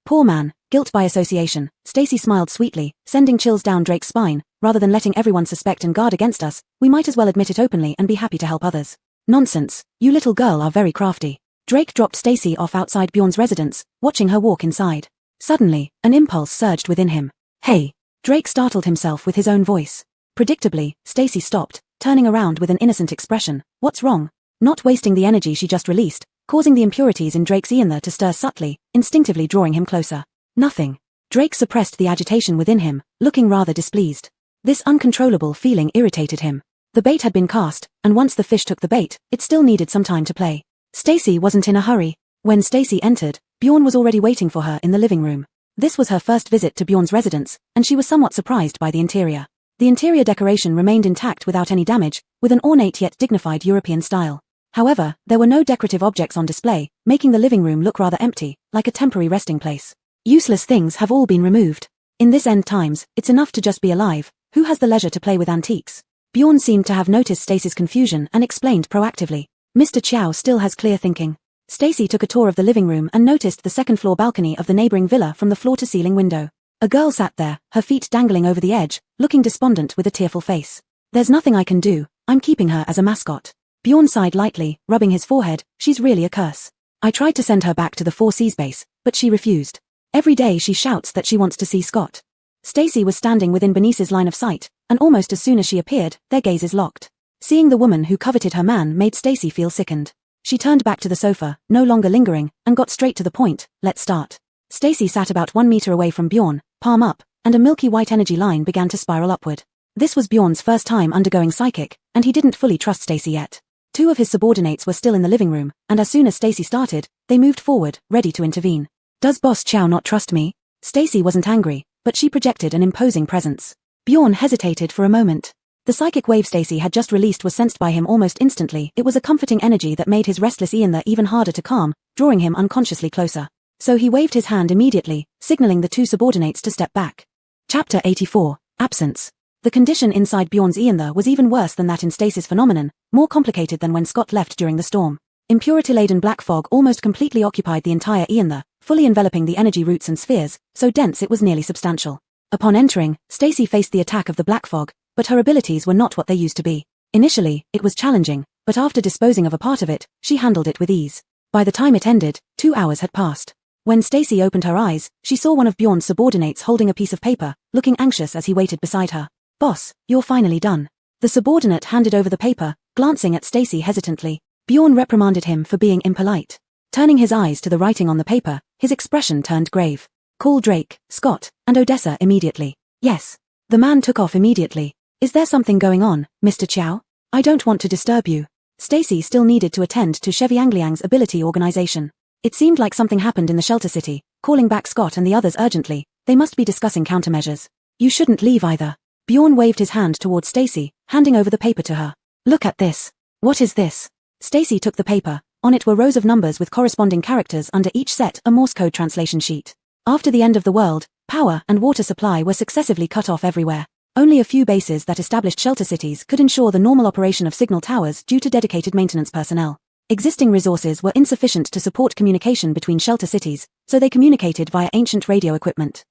Poor man, guilt by association. Stacy smiled sweetly, sending chills down Drake's spine. Rather than letting everyone suspect and guard against us, we might as well admit it openly and be happy to help others. Nonsense, you little girl are very crafty. Drake dropped Stacy off outside Bjorn's residence, watching her walk inside. Suddenly, an impulse surged within him. Hey! Drake startled himself with his own voice. Predictably, Stacy stopped, turning around with an innocent expression. What's wrong? Not wasting the energy she just released, causing the impurities in Drake's ether to stir subtly, instinctively drawing him closer. Nothing. Drake suppressed the agitation within him, looking rather displeased. This uncontrollable feeling irritated him. The bait had been cast, and once the fish took the bait, it still needed some time to play. Stacy wasn't in a hurry. When Stacy entered, Bjorn was already waiting for her in the living room. This was her first visit to Bjorn's residence, and she was somewhat surprised by the interior. The interior decoration remained intact without any damage, with an ornate yet dignified European style. However, there were no decorative objects on display, making the living room look rather empty, like a temporary resting place. Useless things have all been removed. In this end times, it's enough to just be alive. Who has the leisure to play with antiques? Bjorn seemed to have noticed Stacy's confusion and explained proactively. Mr. Chow still has clear thinking. Stacy took a tour of the living room and noticed the second-floor balcony of the neighboring villa from the floor-to-ceiling window. A girl sat there, her feet dangling over the edge, looking despondent with a tearful face. There's nothing I can do, I'm keeping her as a mascot. Bjorn sighed lightly, rubbing his forehead. She's really a curse. I tried to send her back to the 4 Seas base, but she refused. Every day she shouts that she wants to see Scott. Stacy was standing within Bernice's line of sight, and almost as soon as she appeared, their gazes locked. Seeing the woman who coveted her man made Stacy feel sickened. She turned back to the sofa, no longer lingering, and got straight to the point. Let's start. Stacy sat about 1 meter away from Bjorn, palm up, and a milky white energy line began to spiral upward. This was Bjorn's first time undergoing psychic, and he didn't fully trust Stacy yet. 2 of his subordinates were still in the living room, and as soon as Stacy started, they moved forward, ready to intervene. Does Boss Chow not trust me? Stacy wasn't angry, but she projected an imposing presence. Bjorn hesitated for a moment. The psychic wave Stacy had just released was sensed by him almost instantly. It was a comforting energy that made his restless ether even harder to calm, drawing him unconsciously closer. So he waved his hand immediately, signaling the 2 subordinates to step back. Chapter 84, Absence. The condition inside Bjorn's ether was even worse than that in Stacy's phenomenon, more complicated than when Scott left during the storm. Impurity-laden black fog almost completely occupied the entire ether, fully enveloping the energy roots and spheres, so dense it was nearly substantial. Upon entering, Stacy faced the attack of the black fog, but her abilities were not what they used to be. Initially, it was challenging, but after disposing of a part of it, she handled it with ease. By the time it ended, 2 hours had passed. When Stacy opened her eyes, she saw one of Bjorn's subordinates holding a piece of paper, looking anxious as he waited beside her. Boss, you're finally done. The subordinate handed over the paper, glancing at Stacy hesitantly. Bjorn reprimanded him for being impolite. Turning his eyes to the writing on the paper, his expression turned grave. Call Drake, Scott, and Odessa immediately. Yes. The man took off immediately. Is there something going on, Mr. Chow? I don't want to disturb you. Stacy still needed to attend to Chevy Angliang's ability organization. It seemed like something happened in the shelter city, calling back Scott and the others urgently. They must be discussing countermeasures. You shouldn't leave either. Bjorn waved his hand towards Stacy, handing over the paper to her. Look at this. What is this? Stacy took the paper. On it were rows of numbers with corresponding characters under each set, a Morse code translation sheet. After the end of the world, power and water supply were successively cut off everywhere. Only a few bases that established shelter cities could ensure the normal operation of signal towers due to dedicated maintenance personnel. Existing resources were insufficient to support communication between shelter cities, so they communicated via ancient radio equipment.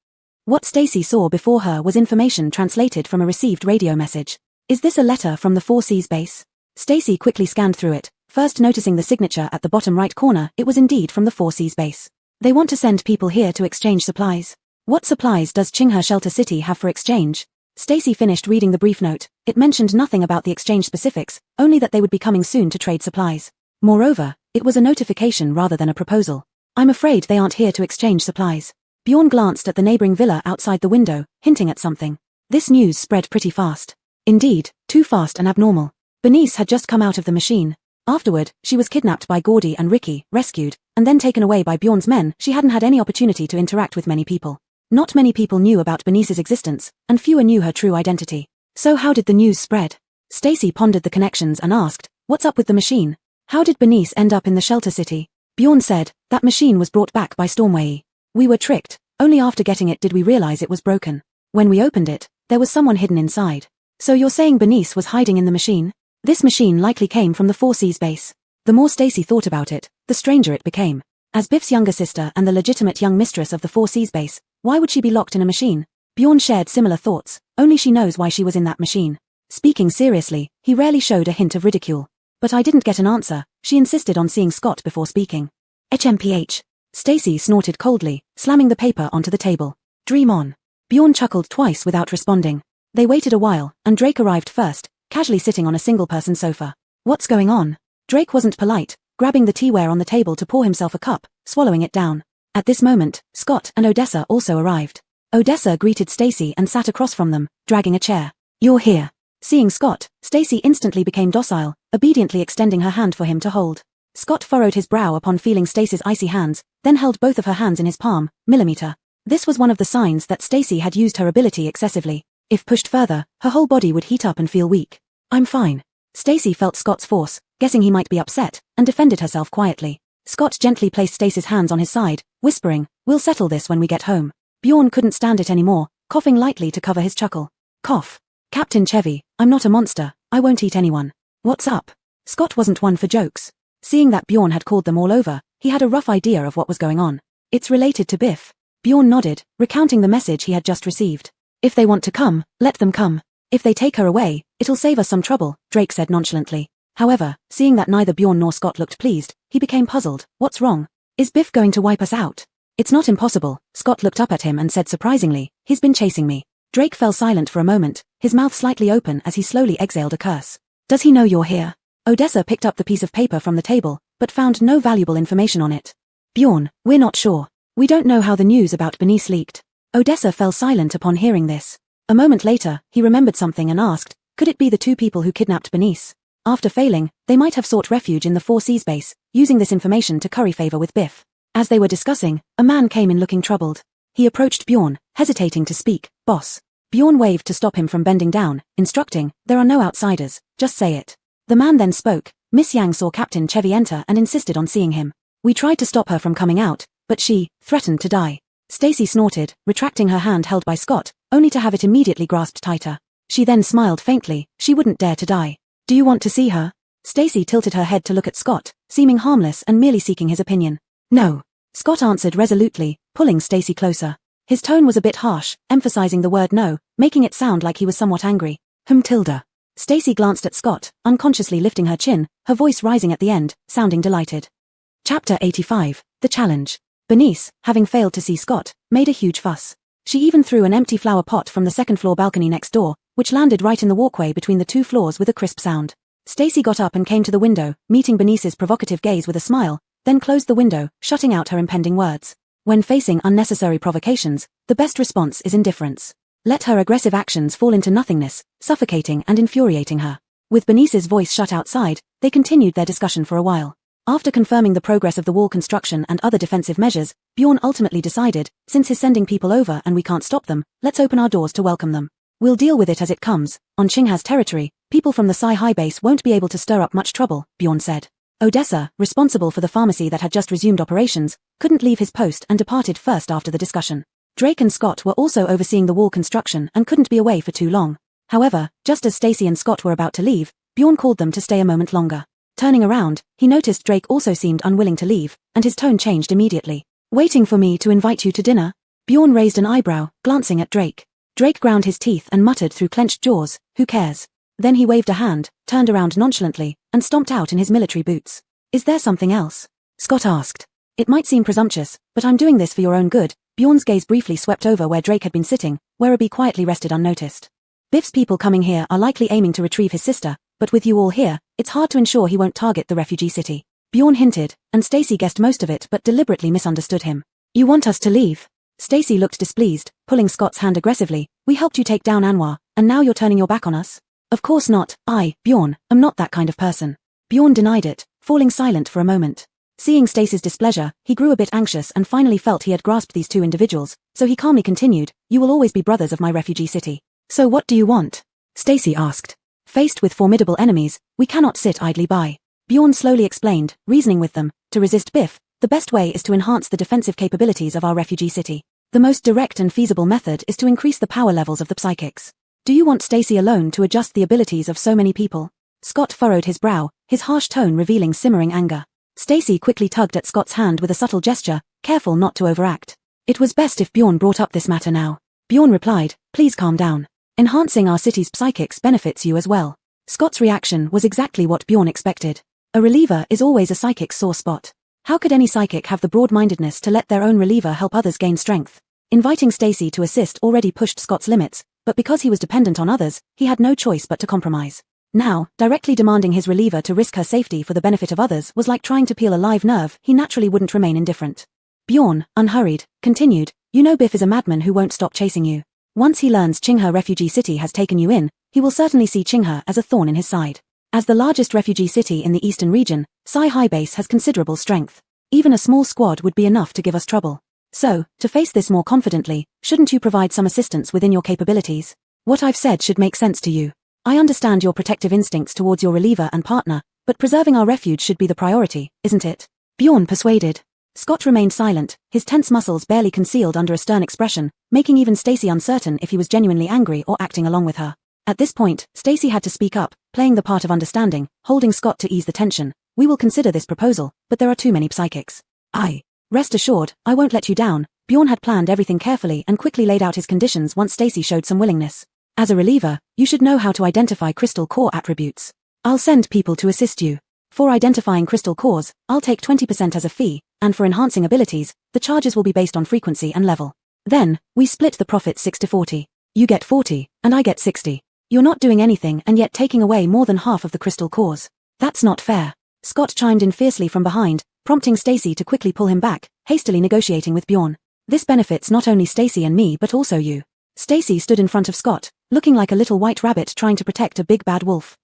What Stacy saw before her was information translated from a received radio message. Is this a letter from the 4 Seas base? Stacy quickly scanned through it, first noticing the signature at the bottom right corner. It was indeed from the 4 Seas base. They want to send people here to exchange supplies. What supplies does Qinghe Shelter City have for exchange? Stacy finished reading the brief note. It mentioned nothing about the exchange specifics, only that they would be coming soon to trade supplies. Moreover, it was a notification rather than a proposal. I'm afraid they aren't here to exchange supplies. Bjorn glanced at the neighboring villa outside the window, hinting at something. This news spread pretty fast. Indeed, too fast and abnormal. Bernice had just come out of the machine. Afterward, she was kidnapped by Gordy and Ricky, rescued, and then taken away by Bjorn's men. She hadn't had any opportunity to interact with many people. Not many people knew about Bernice's existence, and fewer knew her true identity. So how did the news spread? Stacy pondered the connections and asked, what's up with the machine? How did Bernice end up in the shelter city? Bjorn said, that machine was brought back by Stormway. We were tricked. Only after getting it did we realize it was broken. When we opened it, there was someone hidden inside. So you're saying Bernice was hiding in the machine? This machine likely came from the Four Seas base. The more Stacy thought about it, the stranger it became. As Biff's younger sister and the legitimate young mistress of the Four Seas base, why would she be locked in a machine? Bjorn shared similar thoughts, only she knows why she was in that machine. Speaking seriously, he rarely showed a hint of ridicule. But I didn't get an answer. She insisted on seeing Scott before speaking. HMPH. Stacy snorted coldly, slamming the paper onto the table. Dream on. Bjorn chuckled twice without responding. They waited a while, and Drake arrived first, casually sitting on a single-person sofa. What's going on? Drake wasn't polite, grabbing the teaware on the table to pour himself a cup, swallowing it down. At this moment, Scott and Odessa also arrived. Odessa greeted Stacy and sat across from them, dragging a chair. You're here. Seeing Scott, Stacy instantly became docile, obediently extending her hand for him to hold. Scott furrowed his brow upon feeling Stacy's icy hands, then held both of her hands in his palm, millimeter. This was one of the signs that Stacy had used her ability excessively. If pushed further, her whole body would heat up and feel weak. I'm fine. Stacy felt Scott's force, guessing he might be upset, and defended herself quietly. Scott gently placed Stacy's hands on his side, whispering, we'll settle this when we get home. Bjorn couldn't stand it anymore, coughing lightly to cover his chuckle. Cough. Captain Chevy, I'm not a monster, I won't eat anyone. What's up? Scott wasn't one for jokes. Seeing that Bjorn had called them all over, he had a rough idea of what was going on. It's related to Biff. Bjorn nodded, recounting the message he had just received. If they want to come, let them come. If they take her away, it'll save us some trouble, Drake said nonchalantly. However, seeing that neither Bjorn nor Scott looked pleased, he became puzzled. What's wrong? Is Biff going to wipe us out? It's not impossible. Scott looked up at him and said surprisingly, he's been chasing me. Drake fell silent for a moment, his mouth slightly open as he slowly exhaled a curse. Does he know you're here? Odessa picked up the piece of paper from the table, but found no valuable information on it. Bjorn, we're not sure. We don't know how the news about Bernice leaked. Odessa fell silent upon hearing this. A moment later, he remembered something and asked, could it be the two people who kidnapped Bernice? After failing, they might have sought refuge in the Four Seas base, using this information to curry favor with Biff. As they were discussing, a man came in looking troubled. He approached Bjorn, hesitating to speak. Boss. Bjorn waved to stop him from bending down, instructing, there are no outsiders, just say it. The man then spoke. Miss Yang saw Captain Chevy enter and insisted on seeing him. We tried to stop her from coming out, but she threatened to die. Stacy snorted, retracting her hand held by Scott, only to have it immediately grasped tighter. She then smiled faintly. She wouldn't dare to die. Do you want to see her? Stacy tilted her head to look at Scott, seeming harmless and merely seeking his opinion. No. Scott answered resolutely, pulling Stacy closer. His tone was a bit harsh, emphasizing the word no, making it sound like he was somewhat angry. Tilda. Stacy glanced at Scott, unconsciously lifting her chin, her voice rising at the end, sounding delighted. Chapter 85, The Challenge. Bernice, having failed to see Scott, made a huge fuss. She even threw an empty flower pot from the second-floor balcony next door, which landed right in the walkway between the two floors with a crisp sound. Stacy got up and came to the window, meeting Bernice's provocative gaze with a smile, then closed the window, shutting out her impending words. When facing unnecessary provocations, the best response is indifference. Let her aggressive actions fall into nothingness, suffocating and infuriating her. With Bernice's voice shut outside, they continued their discussion for a while. After confirming the progress of the wall construction and other defensive measures, Bjorn ultimately decided, since he's sending people over and we can't stop them, let's open our doors to welcome them. We'll deal with it as it comes. On Qingha's territory, people from the Sai High base won't be able to stir up much trouble, Bjorn said. Odessa, responsible for the pharmacy that had just resumed operations, couldn't leave his post and departed first after the discussion. Drake and Scott were also overseeing the wall construction and couldn't be away for too long. However, just as Stacy and Scott were about to leave, Bjorn called them to stay a moment longer. Turning around, he noticed Drake also seemed unwilling to leave, and his tone changed immediately. Waiting for me to invite you to dinner? Bjorn raised an eyebrow, glancing at Drake. Drake ground his teeth and muttered through clenched jaws, who cares? Then he waved a hand, turned around nonchalantly, and stomped out in his military boots. Is there something else? Scott asked. It might seem presumptuous, but I'm doing this for your own good. Bjorn's gaze briefly swept over where Drake had been sitting, where Abby quietly rested unnoticed. Biff's people coming here are likely aiming to retrieve his sister, but with you all here, it's hard to ensure he won't target the refugee city. Bjorn hinted, and Stacy guessed most of it but deliberately misunderstood him. You want us to leave? Stacy looked displeased, pulling Scott's hand aggressively. We helped you take down Anwar, and now you're turning your back on us? Of course not. I, Bjorn, am not that kind of person. Bjorn denied it, falling silent for a moment. Seeing Stacy's displeasure, he grew a bit anxious and finally felt he had grasped these two individuals, so he calmly continued, you will always be brothers of my refugee city. So what do you want? Stacy asked. Faced with formidable enemies, we cannot sit idly by. Bjorn slowly explained, reasoning with them, to resist Biff, the best way is to enhance the defensive capabilities of our refugee city. The most direct and feasible method is to increase the power levels of the psychics. Do you want Stacy alone to adjust the abilities of so many people? Scott furrowed his brow, his harsh tone revealing simmering anger. Stacy quickly tugged at Scott's hand with a subtle gesture, careful not to overact. It was best if Bjorn brought up this matter now. Bjorn replied, please calm down. Enhancing our city's psychics benefits you as well. Scott's reaction was exactly what Bjorn expected. A reliever is always a psychic's sore spot. How could any psychic have the broad-mindedness to let their own reliever help others gain strength? Inviting Stacy to assist already pushed Scott's limits, but because he was dependent on others, he had no choice but to compromise. Now, directly demanding his reliever to risk her safety for the benefit of others was like trying to peel a live nerve. He naturally wouldn't remain indifferent. Bjorn, unhurried, continued, you know Biff is a madman who won't stop chasing you. Once he learns Qinghe Refugee City has taken you in, he will certainly see Qinghe as a thorn in his side. As the largest refugee city in the eastern region, Sai High Base has considerable strength. Even a small squad would be enough to give us trouble. So, to face this more confidently, shouldn't you provide some assistance within your capabilities? What I've said should make sense to you. I understand your protective instincts towards your reliever and partner, but preserving our refuge should be the priority, isn't it? Bjorn persuaded. Scott remained silent, his tense muscles barely concealed under a stern expression, making even Stacy uncertain if he was genuinely angry or acting along with her. At this point, Stacy had to speak up, playing the part of understanding, holding Scott to ease the tension. We will consider this proposal, but there are too many psychics. Rest assured, I won't let you down. Bjorn had planned everything carefully and quickly laid out his conditions once Stacy showed some willingness. As a reliever, you should know how to identify crystal core attributes. I'll send people to assist you. For identifying crystal cores, I'll take 20% as a fee, and for enhancing abilities, the charges will be based on frequency and level. Then, we split the profits 60-40. You get 40, and I get 60. You're not doing anything and yet taking away more than half of the crystal cores. That's not fair. Scott chimed in fiercely from behind, prompting Stacy to quickly pull him back, hastily negotiating with Bjorn. This benefits not only Stacy and me but also you. Stacy stood in front of Scott, looking like a little white rabbit trying to protect a big bad wolf.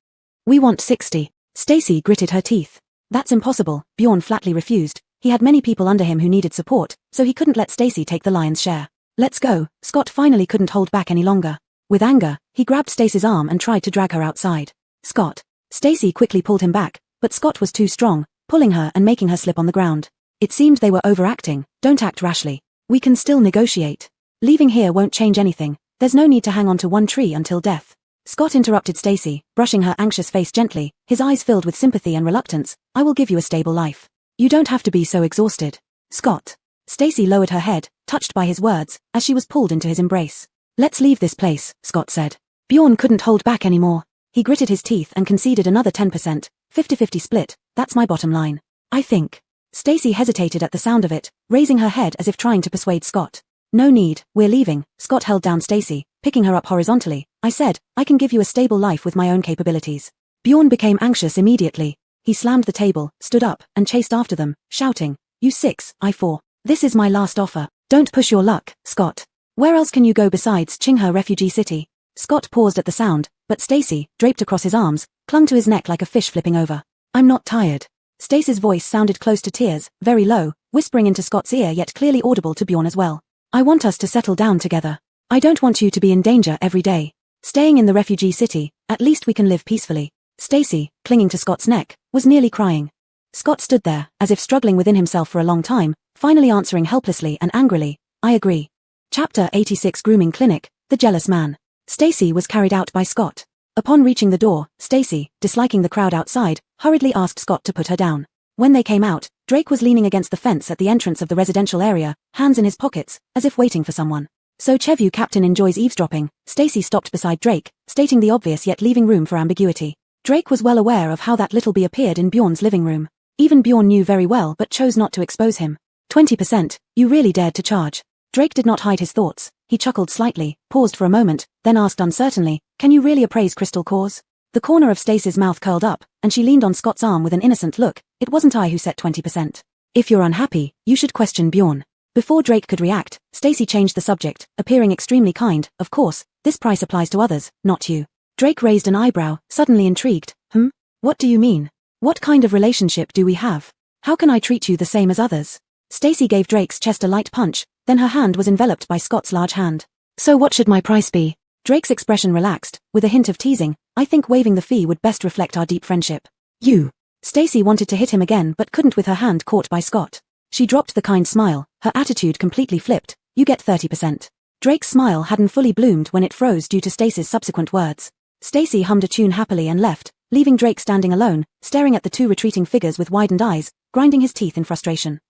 We want 60. Stacy gritted her teeth. That's impossible, Bjorn flatly refused. He had many people under him who needed support, so he couldn't let Stacy take the lion's share. Let's go. Scott finally couldn't hold back any longer. With anger, he grabbed Stacy's arm and tried to drag her outside. Scott. Stacy quickly pulled him back, but Scott was too strong, pulling her and making her slip on the ground. It seemed they were overacting. Don't act rashly. We can still negotiate. Leaving here won't change anything. There's no need to hang on to one tree until death. Scott interrupted Stacy, brushing her anxious face gently, his eyes filled with sympathy and reluctance. I will give you a stable life. You don't have to be so exhausted. Scott. Stacy lowered her head, touched by his words, as she was pulled into his embrace. Let's leave this place, Scott said. Bjorn couldn't hold back anymore. He gritted his teeth and conceded another 10%, 50-50 split, that's my bottom line. I think. Stacy hesitated at the sound of it, raising her head as if trying to persuade Scott. No need, we're leaving. Scott held down Stacy, picking her up horizontally. I said, I can give you a stable life with my own capabilities. Bjorn became anxious immediately. He slammed the table, stood up, and chased after them, shouting, You 6, I 4. This is my last offer. Don't push your luck, Scott. Where else can you go besides Qinghe Refugee City? Scott paused at the sound, but Stacy, draped across his arms, clung to his neck like a fish flipping over. I'm not tired. Stacy's voice sounded close to tears, very low, whispering into Scott's ear yet clearly audible to Bjorn as well. I want us to settle down together. I don't want you to be in danger every day. Staying in the refugee city, at least we can live peacefully. Stacy, clinging to Scott's neck, was nearly crying. Scott stood there, as if struggling within himself for a long time, finally answering helplessly and angrily, I agree. Chapter 86 Grooming Clinic, The Jealous Man. Stacy was carried out by Scott. Upon reaching the door, Stacy, disliking the crowd outside, hurriedly asked Scott to put her down. When they came out, Drake was leaning against the fence at the entrance of the residential area, hands in his pockets, as if waiting for someone. So Chevu Captain enjoys eavesdropping. Stacy stopped beside Drake, stating the obvious yet leaving room for ambiguity. Drake was well aware of how that little bee appeared in Bjorn's living room. Even Bjorn knew very well but chose not to expose him. 20%, you really dared to charge. Drake did not hide his thoughts. He chuckled slightly, paused for a moment, then asked uncertainly, Can you really appraise crystal cores? The corner of Stacy's mouth curled up, and she leaned on Scott's arm with an innocent look. It wasn't I who set 20%. If you're unhappy, you should question Bjorn. Before Drake could react, Stacy changed the subject, appearing extremely kind. Of course, this price applies to others, not you. Drake raised an eyebrow, suddenly intrigued. What do you mean? What kind of relationship do we have? How can I treat you the same as others? Stacy gave Drake's chest a light punch, then her hand was enveloped by Scott's large hand. So what should my price be? Drake's expression relaxed, with a hint of teasing. I think waiving the fee would best reflect our deep friendship. You. Stacy wanted to hit him again but couldn't with her hand caught by Scott. She dropped the kind smile, her attitude completely flipped. You get 30%. Drake's smile hadn't fully bloomed when it froze due to Stacy's subsequent words. Stacy hummed a tune happily and left, leaving Drake standing alone, staring at the two retreating figures with widened eyes, grinding his teeth in frustration.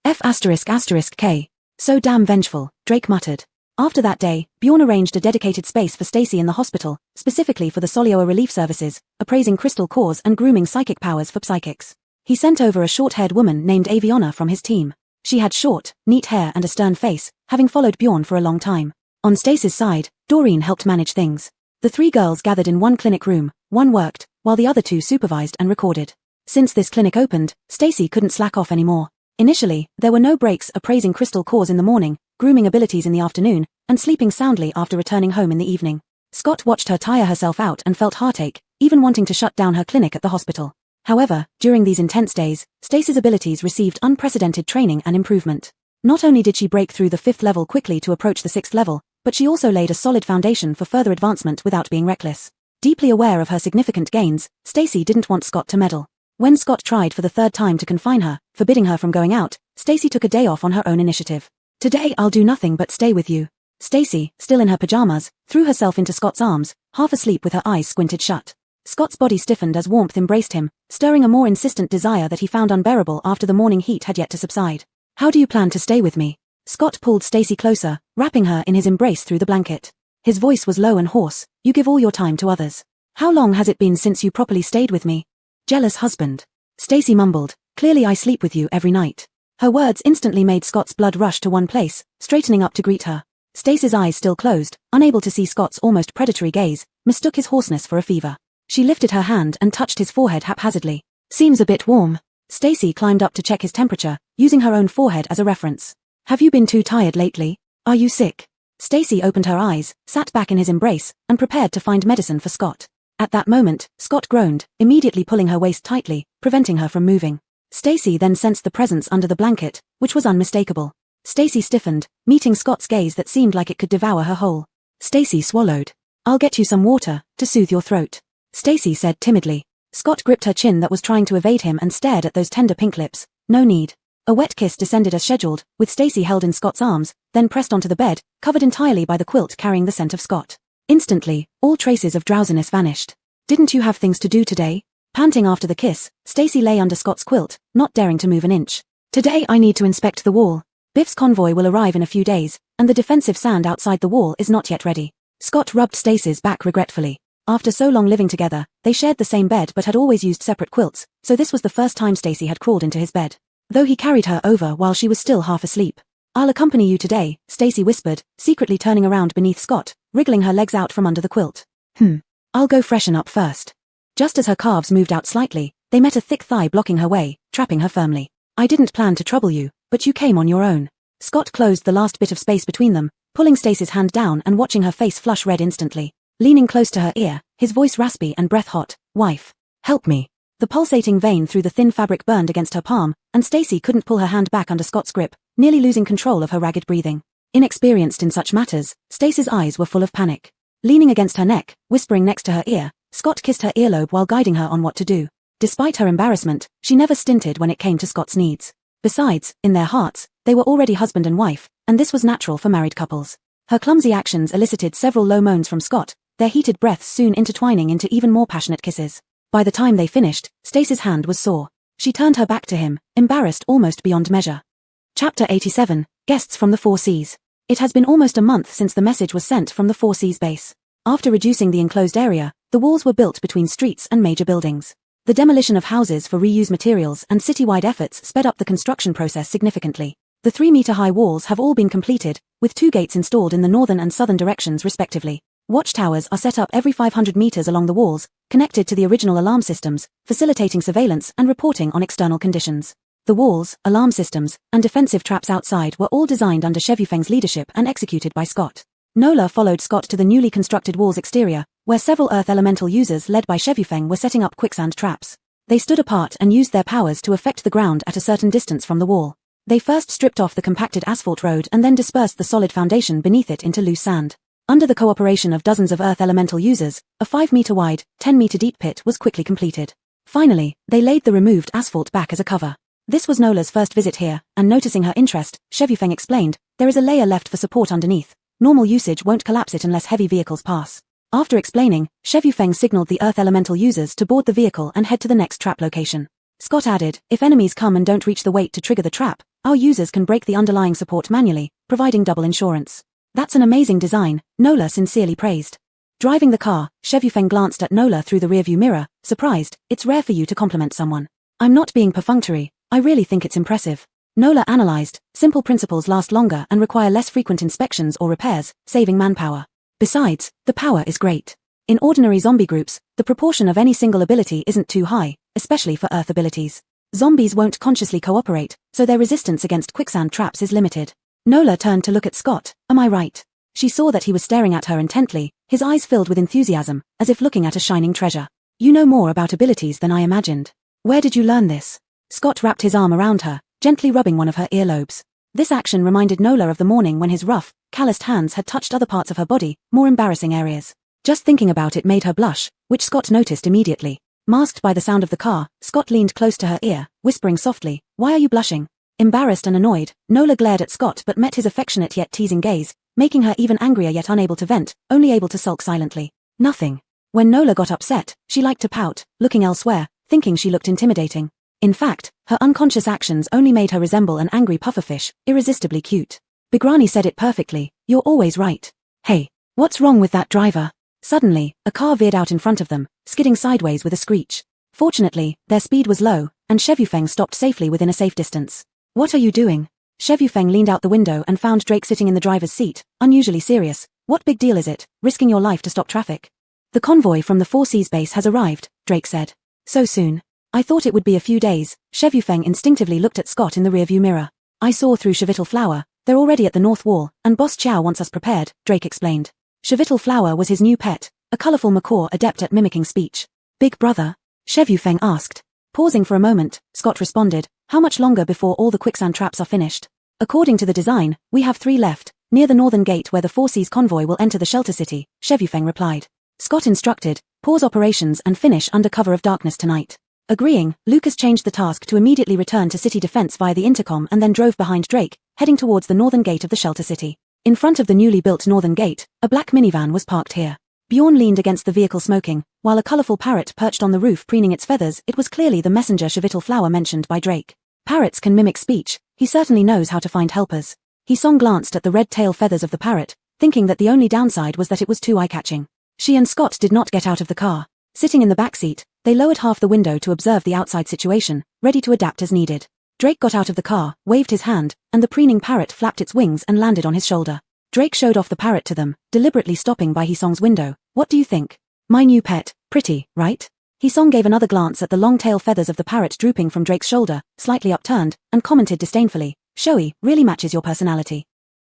F***K. So damn vengeful, Drake muttered. After that day, Bjorn arranged a dedicated space for Stacy in the hospital, specifically for the Solioa relief services, appraising crystal cores and grooming psychic powers for psychics. He sent over a short-haired woman named Aviana from his team. She had short, neat hair and a stern face, having followed Bjorn for a long time. On Stacy's side, Doreen helped manage things. The three girls gathered in one clinic room, one worked, while the other two supervised and recorded. Since this clinic opened, Stacy couldn't slack off anymore. Initially, there were no breaks appraising crystal cores in the morning, grooming abilities in the afternoon, and sleeping soundly after returning home in the evening. Scott watched her tire herself out and felt heartache, even wanting to shut down her clinic at the hospital. However, during these intense days, Stacy's abilities received unprecedented training and improvement. Not only did she break through the 5th level quickly to approach the 6th level, but she also laid a solid foundation for further advancement without being reckless. Deeply aware of her significant gains, Stacy didn't want Scott to meddle. When Scott tried for the 3rd time to confine her, forbidding her from going out, Stacy took a day off on her own initiative. Today I'll do nothing but stay with you. Stacy, still in her pajamas, threw herself into Scott's arms, half asleep with her eyes squinted shut. Scott's body stiffened as warmth embraced him, stirring a more insistent desire that he found unbearable after the morning heat had yet to subside. How do you plan to stay with me? Scott pulled Stacy closer, wrapping her in his embrace through the blanket. His voice was low and hoarse. You give all your time to others. How long has it been since you properly stayed with me? Jealous husband. Stacy mumbled. Clearly I sleep with you every night. Her words instantly made Scott's blood rush to one place, straightening up to greet her. Stacy's eyes still closed, unable to see Scott's almost predatory gaze, mistook his hoarseness for a fever. She lifted her hand and touched his forehead haphazardly. Seems a bit warm. Stacy climbed up to check his temperature, using her own forehead as a reference. Have you been too tired lately? Are you sick? Stacy opened her eyes, sat back in his embrace, and prepared to find medicine for Scott. At that moment, Scott groaned, immediately pulling her waist tightly, preventing her from moving. Stacy then sensed the presence under the blanket, which was unmistakable. Stacy stiffened, meeting Scott's gaze that seemed like it could devour her whole. Stacy swallowed. I'll get you some water, to soothe your throat. Stacy said timidly. Scott gripped her chin that was trying to evade him and stared at those tender pink lips. No need. A wet kiss descended as scheduled, with Stacy held in Scott's arms, then pressed onto the bed, covered entirely by the quilt carrying the scent of Scott. Instantly, all traces of drowsiness vanished. Didn't you have things to do today? Panting after the kiss, Stacy lay under Scott's quilt, not daring to move an inch. Today I need to inspect the wall. Biff's convoy will arrive in a few days, and the defensive sand outside the wall is not yet ready. Scott rubbed Stacy's back regretfully. After so long living together, they shared the same bed but had always used separate quilts, so this was the first time Stacy had crawled into his bed. Though he carried her over while she was still half asleep. I'll accompany you today, Stacy whispered, secretly turning around beneath Scott, wriggling her legs out from under the quilt. I'll go freshen up first. Just as her calves moved out slightly, they met a thick thigh blocking her way, trapping her firmly. I didn't plan to trouble you, but you came on your own. Scott closed the last bit of space between them, pulling Stacy's hand down and watching her face flush red instantly. Leaning close to her ear, his voice raspy and breath hot. Wife. Help me. The pulsating vein through the thin fabric burned against her palm, and Stacy couldn't pull her hand back under Scott's grip, nearly losing control of her ragged breathing. Inexperienced in such matters, Stacy's eyes were full of panic. Leaning against her neck, whispering next to her ear, Scott kissed her earlobe while guiding her on what to do. Despite her embarrassment, she never stinted when it came to Scott's needs. Besides, in their hearts, they were already husband and wife, and this was natural for married couples. Her clumsy actions elicited several low moans from Scott, their heated breaths soon intertwining into even more passionate kisses. By the time they finished, Stacy's hand was sore. She turned her back to him, embarrassed almost beyond measure. Chapter 87, Guests from the Four Seas. It has been almost a month since the message was sent from the Four Seas base. After reducing the enclosed area, the walls were built between streets and major buildings. The demolition of houses for reused materials and citywide efforts sped up the construction process significantly. The 3-meter-high walls have all been completed, with 2 gates installed in the northern and southern directions respectively. Watchtowers are set up every 500 meters along the walls, connected to the original alarm systems, facilitating surveillance and reporting on external conditions. The walls, alarm systems, and defensive traps outside were all designed under Shevufeng's leadership and executed by Scott. Nola followed Scott to the newly constructed wall's exterior, where several Earth Elemental users led by Shevufeng were setting up quicksand traps. They stood apart and used their powers to affect the ground at a certain distance from the wall. They first stripped off the compacted asphalt road and then dispersed the solid foundation beneath it into loose sand. Under the cooperation of dozens of Earth Elemental users, a 5-meter-wide, 10-meter-deep pit was quickly completed. Finally, they laid the removed asphalt back as a cover. This was Nola's first visit here, and noticing her interest, Shevufeng explained, there is a layer left for support underneath. Normal usage won't collapse it unless heavy vehicles pass. After explaining, Shevufeng signaled the Earth Elemental users to board the vehicle and head to the next trap location. Scott added, if enemies come and don't reach the weight to trigger the trap, our users can break the underlying support manually, providing double insurance. That's an amazing design, Nola sincerely praised. Driving the car, Shevufeng glanced at Nola through the rearview mirror, surprised, it's rare for you to compliment someone. I'm not being perfunctory, I really think it's impressive. Nola analyzed, simple principles last longer and require less frequent inspections or repairs, saving manpower. Besides, the power is great. In ordinary zombie groups, the proportion of any single ability isn't too high, especially for Earth abilities. Zombies won't consciously cooperate, so their resistance against quicksand traps is limited. Nola turned to look at Scott, am I right? She saw that he was staring at her intently, his eyes filled with enthusiasm, as if looking at a shining treasure. You know more about abilities than I imagined. Where did you learn this? Scott wrapped his arm around her, gently rubbing one of her earlobes. This action reminded Nola of the morning when his rough, calloused hands had touched other parts of her body, more embarrassing areas. Just thinking about it made her blush, which Scott noticed immediately. Masked by the sound of the car, Scott leaned close to her ear, whispering softly, why are you blushing? Embarrassed and annoyed, Nola glared at Scott but met his affectionate yet teasing gaze, making her even angrier yet unable to vent, only able to sulk silently. Nothing. When Nola got upset, she liked to pout, looking elsewhere, thinking she looked intimidating. In fact, her unconscious actions only made her resemble an angry pufferfish, irresistibly cute. Bigrani said it perfectly, you're always right. Hey, what's wrong with that driver? Suddenly, a car veered out in front of them, skidding sideways with a screech. Fortunately, their speed was low, and Shevufeng stopped safely within a safe distance. What are you doing? Shevufeng leaned out the window and found Drake sitting in the driver's seat, unusually serious. What big deal is it, risking your life to stop traffic? The convoy from the 4Cs base has arrived, Drake said. So soon. I thought it would be a few days. Shevufeng instinctively looked at Scott in the rearview mirror. I saw through Shevitl Flower, they're already at the north wall, and Boss Chow wants us prepared, Drake explained. Shevitl Flower was his new pet, a colorful macaw adept at mimicking speech. Big brother? Shevufeng asked. Pausing for a moment, Scott responded, how much longer before all the quicksand traps are finished? According to the design, we have 3 left, near the northern gate where the 4Cs convoy will enter the shelter city, Shevufeng replied. Scott instructed, pause operations and finish under cover of darkness tonight. Agreeing, Lucas changed the task to immediately return to city defense via the intercom and then drove behind Drake, heading towards the northern gate of the shelter city. In front of the newly built northern gate, a black minivan was parked here. Bjorn leaned against the vehicle smoking, while a colorful parrot perched on the roof preening its feathers. It was clearly the messenger Shevitl Flower mentioned by Drake. Parrots can mimic speech, he certainly knows how to find helpers. Hisong glanced at the red tail feathers of the parrot, thinking that the only downside was that it was too eye-catching. She and Scott did not get out of the car. Sitting in the back seat, they lowered half the window to observe the outside situation, ready to adapt as needed. Drake got out of the car, waved his hand, and the preening parrot flapped its wings and landed on his shoulder. Drake showed off the parrot to them, deliberately stopping by Hisong's window. What do you think? My new pet, pretty, right? Hisong gave another glance at the long tail feathers of the parrot drooping from Drake's shoulder, slightly upturned, and commented disdainfully, showy, really matches your personality.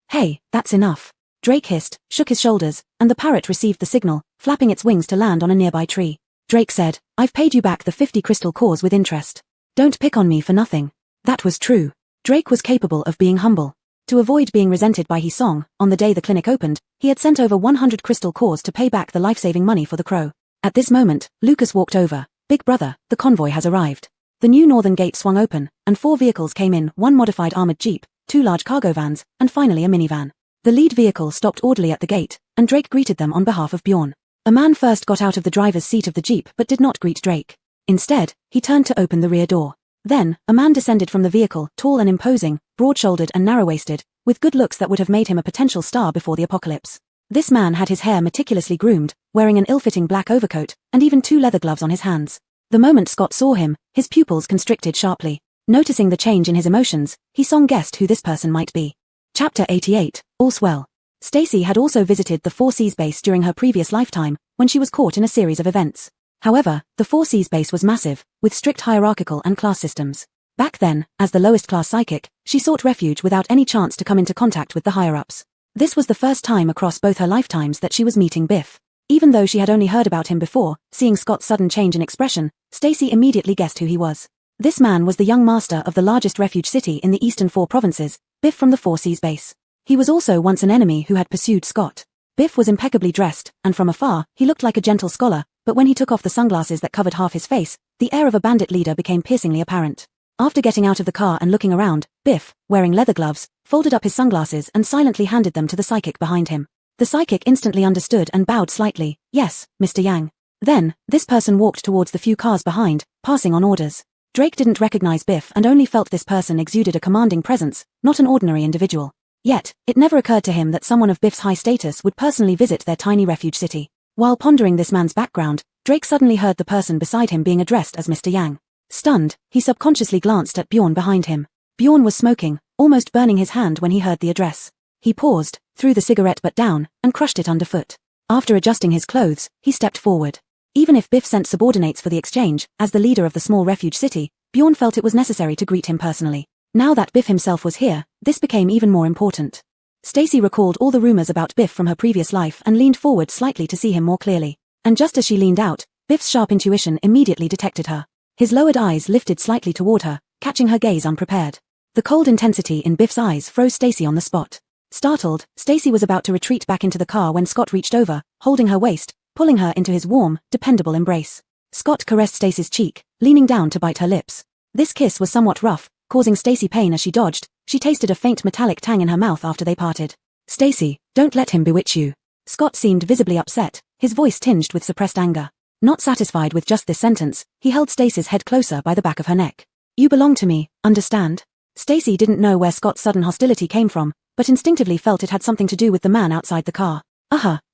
Hey, that's enough. Drake hissed, shook his shoulders, and the parrot received the signal, flapping its wings to land on a nearby tree. Drake said, I've paid you back the 50 crystal cores with interest. Don't pick on me for nothing. That was true. Drake was capable of being humble. To avoid being resented by Hisong, on the day the clinic opened, he had sent over 100 crystal cores to pay back the life-saving money for the crow. At this moment, Lucas walked over. Big brother, the convoy has arrived. The new northern gate swung open, and 4 vehicles came in, 1 modified armored jeep, 2 large cargo vans, and finally a minivan. The lead vehicle stopped orderly at the gate, and Drake greeted them on behalf of Bjorn. A man first got out of the driver's seat of the jeep but did not greet Drake. Instead, he turned to open the rear door. Then, a man descended from the vehicle, tall and imposing, broad-shouldered and narrow-waisted, with good looks that would have made him a potential star before the apocalypse. This man had his hair meticulously groomed, wearing an ill-fitting black overcoat, and even 2 leather gloves on his hands. The moment Scott saw him, his pupils constricted sharply. Noticing the change in his emotions, Hisong guessed who this person might be. Chapter 88, All's Well. Stacy had also visited the 4Cs base during her previous lifetime, when she was caught in a series of events. However, the Four Seas base was massive, with strict hierarchical and class systems. Back then, as the lowest class psychic, she sought refuge without any chance to come into contact with the higher-ups. This was the first time across both her lifetimes that she was meeting Biff. Even though she had only heard about him before, seeing Scott's sudden change in expression, Stacy immediately guessed who he was. This man was the young master of the largest refuge city in the eastern 4 provinces, Biff from the Four Seas base. He was also once an enemy who had pursued Scott. Biff was impeccably dressed, and from afar, he looked like a gentle scholar, but when he took off the sunglasses that covered half his face, the air of a bandit leader became piercingly apparent. After getting out of the car and looking around, Biff, wearing leather gloves, folded up his sunglasses and silently handed them to the psychic behind him. The psychic instantly understood and bowed slightly. Yes, Mr. Yang. Then, this person walked towards the few cars behind, passing on orders. Drake didn't recognize Biff and only felt this person exuded a commanding presence, not an ordinary individual. Yet, it never occurred to him that someone of Biff's high status would personally visit their tiny refuge city. While pondering this man's background, Drake suddenly heard the person beside him being addressed as Mr. Yang. Stunned, he subconsciously glanced at Bjorn behind him. Bjorn was smoking, almost burning his hand when he heard the address. He paused, threw the cigarette butt down, and crushed it underfoot. After adjusting his clothes, he stepped forward. Even if Biff sent subordinates for the exchange, as the leader of the small refuge city, Bjorn felt it was necessary to greet him personally. Now that Biff himself was here, this became even more important. Stacy recalled all the rumors about Biff from her previous life and leaned forward slightly to see him more clearly. And just as she leaned out, Biff's sharp intuition immediately detected her. His lowered eyes lifted slightly toward her, catching her gaze unprepared. The cold intensity in Biff's eyes froze Stacy on the spot. Startled, Stacy was about to retreat back into the car when Scott reached over, holding her waist, pulling her into his warm, dependable embrace. Scott caressed Stacy's cheek, leaning down to bite her lips. This kiss was somewhat rough, causing Stacy pain as she dodged. She tasted a faint metallic tang in her mouth after they parted. Stacy, don't let him bewitch you. Scott seemed visibly upset, his voice tinged with suppressed anger. Not satisfied with just this sentence, he held Stacy's head closer by the back of her neck. You belong to me, understand? Stacy didn't know where Scott's sudden hostility came from, but instinctively felt it had something to do with the man outside the car.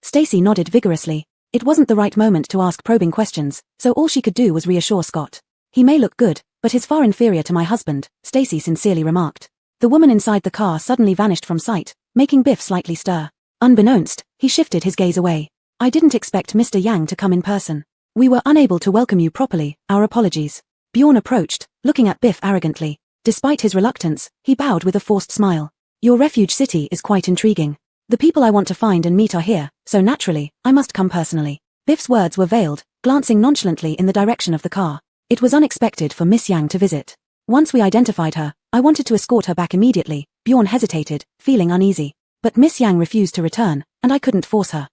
Stacy nodded vigorously. It wasn't the right moment to ask probing questions, so all she could do was reassure Scott. He may look good, but he's far inferior to my husband, Stacy sincerely remarked. The woman inside the car suddenly vanished from sight, making Biff slightly stir. Unbeknownst, he shifted his gaze away. I didn't expect Mr. Yang to come in person. We were unable to welcome you properly, our apologies. Bjorn approached, looking at Biff arrogantly. Despite his reluctance, he bowed with a forced smile. Your refuge city is quite intriguing. The people I want to find and meet are here, so naturally, I must come personally. Biff's words were veiled, glancing nonchalantly in the direction of the car. It was unexpected for Miss Yang to visit. Once we identified her, I wanted to escort her back immediately. Bjorn hesitated, feeling uneasy. But Miss Yang refused to return, and I couldn't force her.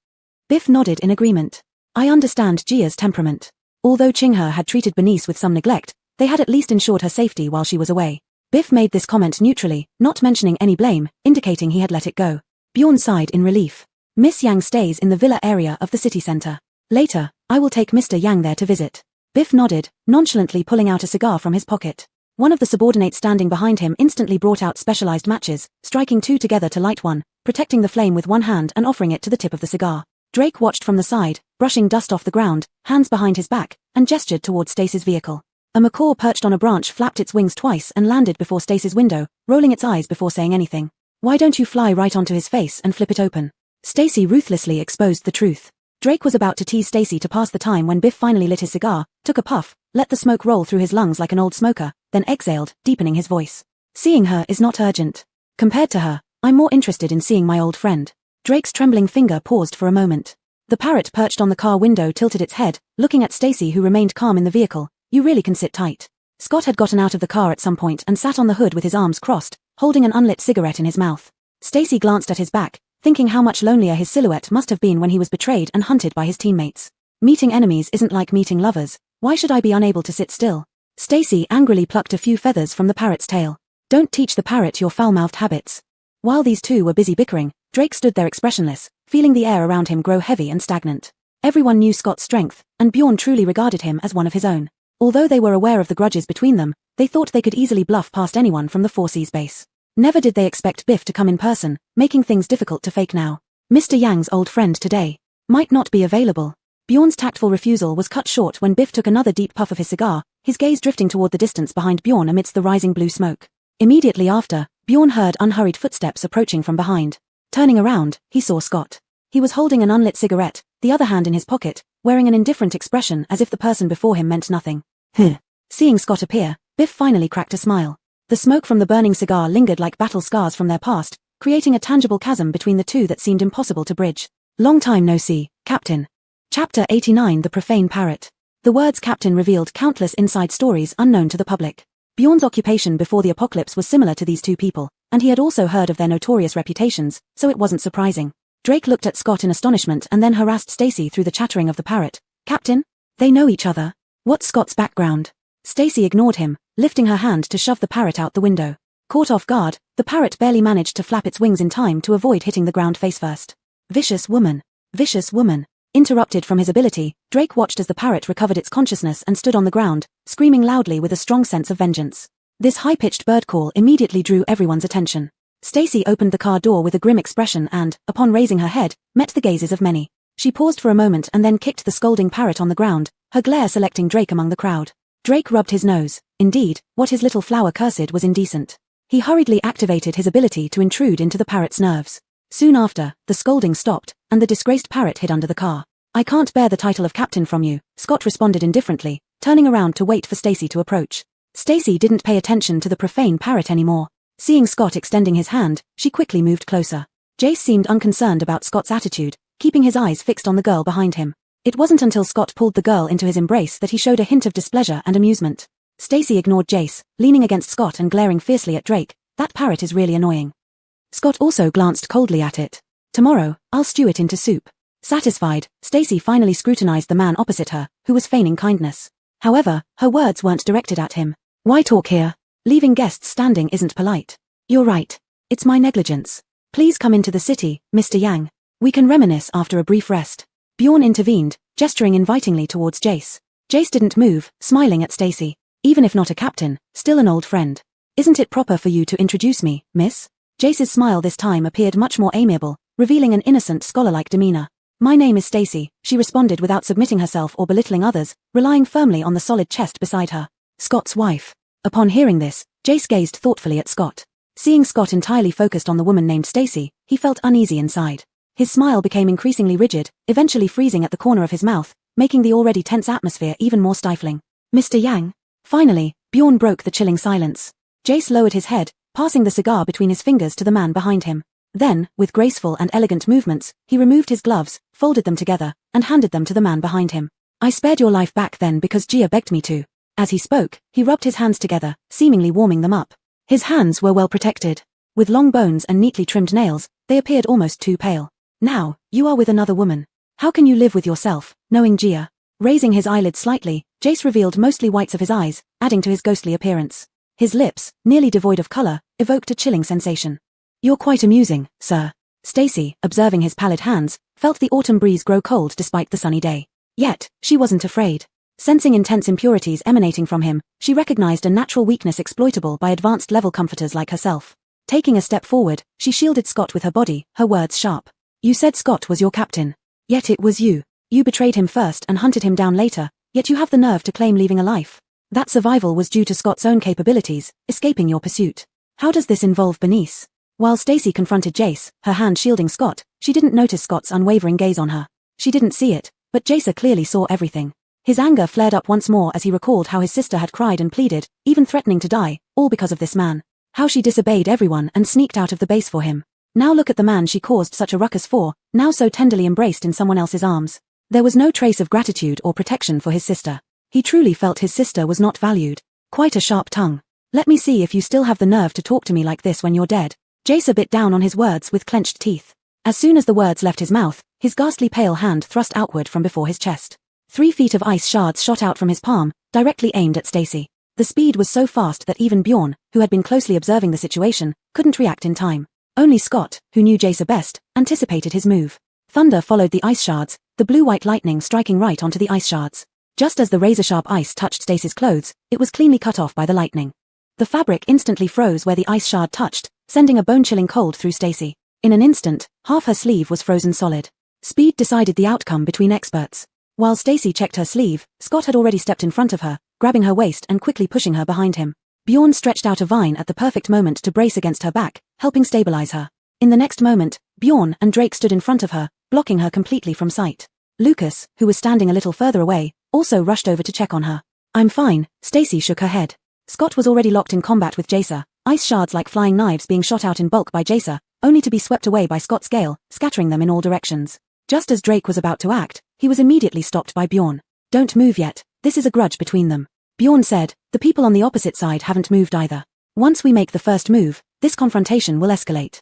Biff nodded in agreement. I understand Jia's temperament. Although Qinghe had treated Bernice with some neglect, they had at least ensured her safety while she was away. Biff made this comment neutrally, not mentioning any blame, indicating he had let it go. Bjorn sighed in relief. Miss Yang stays in the villa area of the city center. Later, I will take Mr. Yang there to visit. Biff nodded, nonchalantly pulling out a cigar from his pocket. One of the subordinates standing behind him instantly brought out specialized matches, striking 2 together to light one, protecting the flame with one hand and offering it to the tip of the cigar. Drake watched from the side, brushing dust off the ground, hands behind his back, and gestured toward Stacy's vehicle. A macaw perched on a branch flapped its wings twice and landed before Stacy's window, rolling its eyes before saying anything. Why don't you fly right onto his face and flip it open? Stacy ruthlessly exposed the truth. Drake was about to tease Stacy to pass the time when Biff finally lit his cigar, took a puff, let the smoke roll through his lungs like an old smoker, then exhaled, deepening his voice. Seeing her is not urgent. Compared to her, I'm more interested in seeing my old friend. Drake's trembling finger paused for a moment. The parrot perched on the car window tilted its head, looking at Stacy who remained calm in the vehicle. You really can sit tight. Scott had gotten out of the car at some point and sat on the hood with his arms crossed, holding an unlit cigarette in his mouth. Stacy glanced at his back, thinking how much lonelier his silhouette must have been when he was betrayed and hunted by his teammates. Meeting enemies isn't like meeting lovers. Why should I be unable to sit still? Stacy angrily plucked a few feathers from the parrot's tail. Don't teach the parrot your foul-mouthed habits. While these two were busy bickering, Drake stood there expressionless, feeling the air around him grow heavy and stagnant. Everyone knew Scott's strength, and Bjorn truly regarded him as one of his own. Although they were aware of the grudges between them, they thought they could easily bluff past anyone from the Four Seas base. Never did they expect Biff to come in person, making things difficult to fake now. Mr. Yang's old friend today might not be available. Bjorn's tactful refusal was cut short when Biff took another deep puff of his cigar, his gaze drifting toward the distance behind Bjorn amidst the rising blue smoke. Immediately after, Bjorn heard unhurried footsteps approaching from behind. Turning around, he saw Scott. He was holding an unlit cigarette, the other hand in his pocket, wearing an indifferent expression as if the person before him meant nothing. Seeing Scott appear, Biff finally cracked a smile. The smoke from the burning cigar lingered like battle scars from their past, creating a tangible chasm between the two that seemed impossible to bridge. Long time no see, Captain. Chapter 89 The Profane Parrot. The words Captain revealed countless inside stories unknown to the public. Bjorn's occupation before the apocalypse was similar to these two people, and he had also heard of their notorious reputations, so it wasn't surprising. Drake looked at Scott in astonishment and then harassed Stacy through the chattering of the parrot. Captain? They know each other. What's Scott's background? Stacy ignored him, lifting her hand to shove the parrot out the window. Caught off guard, the parrot barely managed to flap its wings in time to avoid hitting the ground face first. Vicious woman. Vicious woman. Interrupted from his ability, Drake watched as the parrot recovered its consciousness and stood on the ground, screaming loudly with a strong sense of vengeance. This high-pitched bird call immediately drew everyone's attention. Stacy opened the car door with a grim expression and, upon raising her head, met the gazes of many. She paused for a moment and then kicked the scolding parrot on the ground, her glare selecting Drake among the crowd. Drake rubbed his nose. Indeed, what his little flower cursed was indecent. He hurriedly activated his ability to intrude into the parrot's nerves. Soon after, the scolding stopped, and the disgraced parrot hid under the car. I can't bear the title of captain from you, Scott responded indifferently, turning around to wait for Stacy to approach. Stacy didn't pay attention to the profane parrot anymore. Seeing Scott extending his hand, she quickly moved closer. Jace seemed unconcerned about Scott's attitude, keeping his eyes fixed on the girl behind him. It wasn't until Scott pulled the girl into his embrace that he showed a hint of displeasure and amusement. Stacy ignored Jace, leaning against Scott and glaring fiercely at Drake. That parrot is really annoying. Scott also glanced coldly at it. Tomorrow, I'll stew it into soup. Satisfied, Stacy finally scrutinized the man opposite her, who was feigning kindness. However, her words weren't directed at him. Why talk here? Leaving guests standing isn't polite. You're right. It's my negligence. Please come into the city, Mr. Yang. We can reminisce after a brief rest. Bjorn intervened, gesturing invitingly towards Jace. Jace didn't move, smiling at Stacy. Even if not a captain, still an old friend. Isn't it proper for you to introduce me, miss? Jace's smile this time appeared much more amiable, revealing an innocent scholar-like demeanor. My name is Stacy, she responded without submitting herself or belittling others, relying firmly on the solid chest beside her. Scott's wife. Upon hearing this, Jace gazed thoughtfully at Scott. Seeing Scott entirely focused on the woman named Stacy, he felt uneasy inside. His smile became increasingly rigid, eventually freezing at the corner of his mouth, making the already tense atmosphere even more stifling. Mr. Yang? Finally, Bjorn broke the chilling silence. Jace lowered his head, passing the cigar between his fingers to the man behind him. Then, with graceful and elegant movements, he removed his gloves, folded them together, and handed them to the man behind him. I spared your life back then because Gia begged me to. As he spoke, he rubbed his hands together, seemingly warming them up. His hands were well protected. With long bones and neatly trimmed nails, they appeared almost too pale. Now, you are with another woman. How can you live with yourself, knowing Gia? Raising his eyelids slightly, Jace revealed mostly whites of his eyes, adding to his ghostly appearance. His lips, nearly devoid of color, evoked a chilling sensation. You're quite amusing, sir. Stacy, observing his pallid hands, felt the autumn breeze grow cold despite the sunny day. Yet, she wasn't afraid. Sensing intense impurities emanating from him, she recognized a natural weakness exploitable by advanced-level comforters like herself. Taking a step forward, she shielded Scott with her body, her words sharp. You said Scott was your captain. Yet it was you. You betrayed him first and hunted him down later, yet you have the nerve to claim leaving a life. That survival was due to Scott's own capabilities, escaping your pursuit. How does this involve Bernice? While Stacy confronted Jace, her hand shielding Scott, she didn't notice Scott's unwavering gaze on her. She didn't see it, but Jace clearly saw everything. His anger flared up once more as he recalled how his sister had cried and pleaded, even threatening to die, all because of this man. How she disobeyed everyone and sneaked out of the base for him. Now look at the man she caused such a ruckus for, now so tenderly embraced in someone else's arms. There was no trace of gratitude or protection for his sister. He truly felt his sister was not valued. Quite a sharp tongue. Let me see if you still have the nerve to talk to me like this when you're dead. Jace bit down on his words with clenched teeth. As soon as the words left his mouth, his ghastly pale hand thrust outward from before his chest. 3 feet of ice shards shot out from his palm, directly aimed at Stacy. The speed was so fast that even Bjorn, who had been closely observing the situation, couldn't react in time. Only Scott, who knew Jace best, anticipated his move. Thunder followed the ice shards, the blue-white lightning striking right onto the ice shards. Just as the razor-sharp ice touched Stacy's clothes, it was cleanly cut off by the lightning. The fabric instantly froze where the ice shard touched, sending a bone-chilling cold through Stacy. In an instant, half her sleeve was frozen solid. Speed decided the outcome between experts. While Stacy checked her sleeve, Scott had already stepped in front of her, grabbing her waist and quickly pushing her behind him. Bjorn stretched out a vine at the perfect moment to brace against her back, helping stabilize her. In the next moment, Bjorn and Drake stood in front of her, blocking her completely from sight. Lucas, who was standing a little further away, also rushed over to check on her. "I'm fine," Stacy shook her head. Scott was already locked in combat with Jacer, ice shards like flying knives being shot out in bulk by Jacer, only to be swept away by Scott's gale, scattering them in all directions. Just as Drake was about to act, he was immediately stopped by Bjorn. "Don't move yet, this is a grudge between them," Bjorn said. "The people on the opposite side haven't moved either. Once we make the first move, this confrontation will escalate."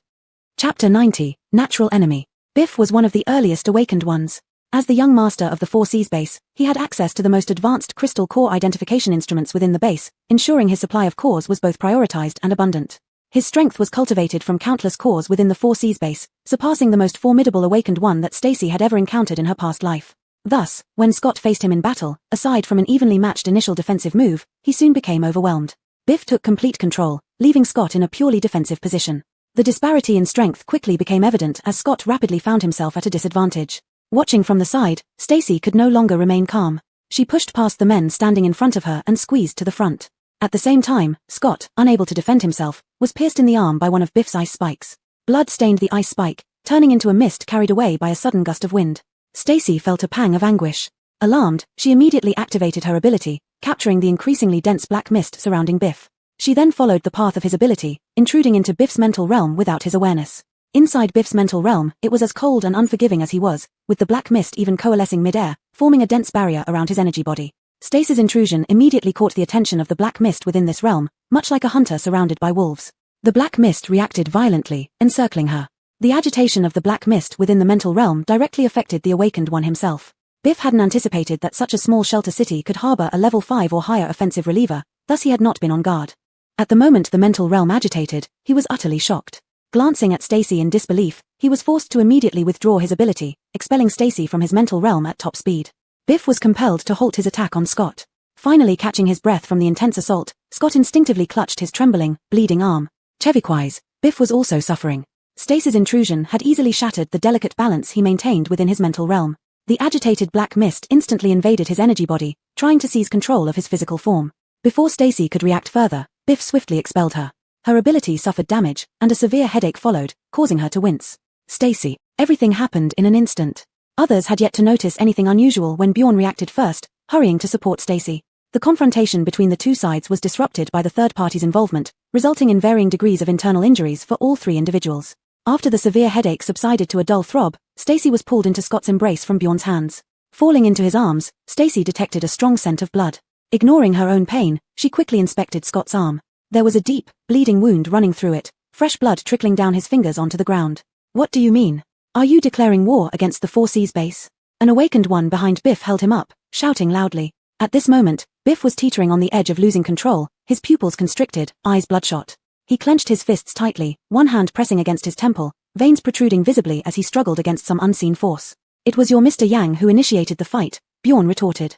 Chapter 90, Natural Enemy. Biff was one of the earliest awakened ones. As the young master of the Four Seas base, he had access to the most advanced crystal core identification instruments within the base, ensuring his supply of cores was both prioritized and abundant. His strength was cultivated from countless cores within the Four Seas base, surpassing the most formidable awakened one that Stacy had ever encountered in her past life. Thus, when Scott faced him in battle, aside from an evenly matched initial defensive move, he soon became overwhelmed. Biff took complete control, leaving Scott in a purely defensive position. The disparity in strength quickly became evident as Scott rapidly found himself at a disadvantage. Watching from the side, Stacy could no longer remain calm. She pushed past the men standing in front of her and squeezed to the front. At the same time, Scott, unable to defend himself, was pierced in the arm by one of Biff's ice spikes. Blood stained the ice spike, turning into a mist carried away by a sudden gust of wind. Stacy felt a pang of anguish. Alarmed, she immediately activated her ability, capturing the increasingly dense black mist surrounding Biff. She then followed the path of his ability, intruding into Biff's mental realm without his awareness. Inside Biff's mental realm, it was as cold and unforgiving as he was, with the black mist even coalescing mid-air, forming a dense barrier around his energy body. Stacy's intrusion immediately caught the attention of the black mist within this realm, much like a hunter surrounded by wolves. The black mist reacted violently, encircling her. The agitation of the black mist within the mental realm directly affected the awakened one himself. Biff hadn't anticipated that such a small shelter city could harbor a level 5 or higher offensive reliever, thus he had not been on guard. At the moment the mental realm agitated, he was utterly shocked. Glancing at Stacy in disbelief, he was forced to immediately withdraw his ability, expelling Stacy from his mental realm at top speed. Biff was compelled to halt his attack on Scott. Finally catching his breath from the intense assault, Scott instinctively clutched his trembling, bleeding arm. Cheviquise, Biff was also suffering. Stacy's intrusion had easily shattered the delicate balance he maintained within his mental realm. The agitated black mist instantly invaded his energy body, trying to seize control of his physical form. Before Stacy could react further, Biff swiftly expelled her. Her ability suffered damage, and a severe headache followed, causing her to wince. Stacy. Everything happened in an instant. Others had yet to notice anything unusual when Bjorn reacted first, hurrying to support Stacy. The confrontation between the two sides was disrupted by the third party's involvement, resulting in varying degrees of internal injuries for all three individuals. After the severe headache subsided to a dull throb, Stacy was pulled into Scott's embrace from Bjorn's hands. Falling into his arms, Stacy detected a strong scent of blood. Ignoring her own pain, she quickly inspected Scott's arm. There was a deep, bleeding wound running through it, fresh blood trickling down his fingers onto the ground. "What do you mean? Are you declaring war against the Four Seas base?" An awakened one behind Biff held him up, shouting loudly. At this moment, Biff was teetering on the edge of losing control, his pupils constricted, eyes bloodshot. He clenched his fists tightly, one hand pressing against his temple, veins protruding visibly as he struggled against some unseen force. "It was your Mr. Yang who initiated the fight," Bjorn retorted.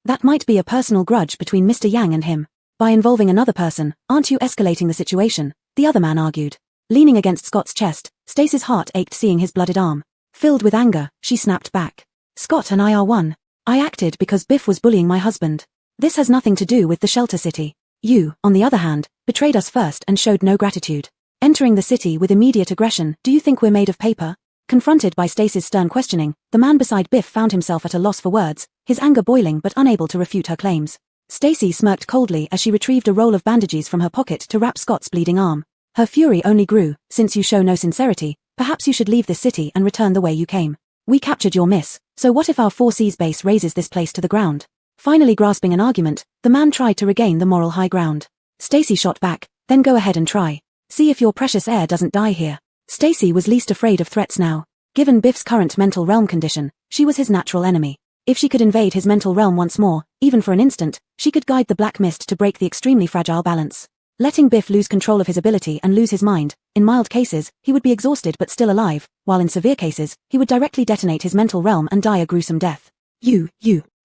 "That might be a personal grudge between Mr. Yang and him. By involving another person, aren't you escalating the situation?" the other man argued. Leaning against Scott's chest, Stacy's heart ached seeing his blooded arm. Filled with anger, she snapped back. "Scott and I are one. I acted because Biff was bullying my husband. This has nothing to do with the shelter city. You, on the other hand, betrayed us first and showed no gratitude. Entering the city with immediate aggression, do you think we're made of paper?" Confronted by Stacy's stern questioning, the man beside Biff found himself at a loss for words, his anger boiling but unable to refute her claims. Stacy smirked coldly as she retrieved a roll of bandages from her pocket to wrap Scott's bleeding arm. Her fury only grew. "Since you show no sincerity, perhaps you should leave this city and return the way you came. We captured your miss, so what if our Four Seas base razes this place to the ground?" Finally grasping an argument, the man tried to regain the moral high ground. Stacy shot back, "Then go ahead and try. See if your precious heir doesn't die here." Stacy was least afraid of threats now. Given Biff's current mental realm condition, she was his natural enemy. If she could invade his mental realm once more, even for an instant, she could guide the black mist to break the extremely fragile balance. Letting Biff lose control of his ability and lose his mind, in mild cases, he would be exhausted but still alive, while in severe cases, he would directly detonate his mental realm and die a gruesome death. You.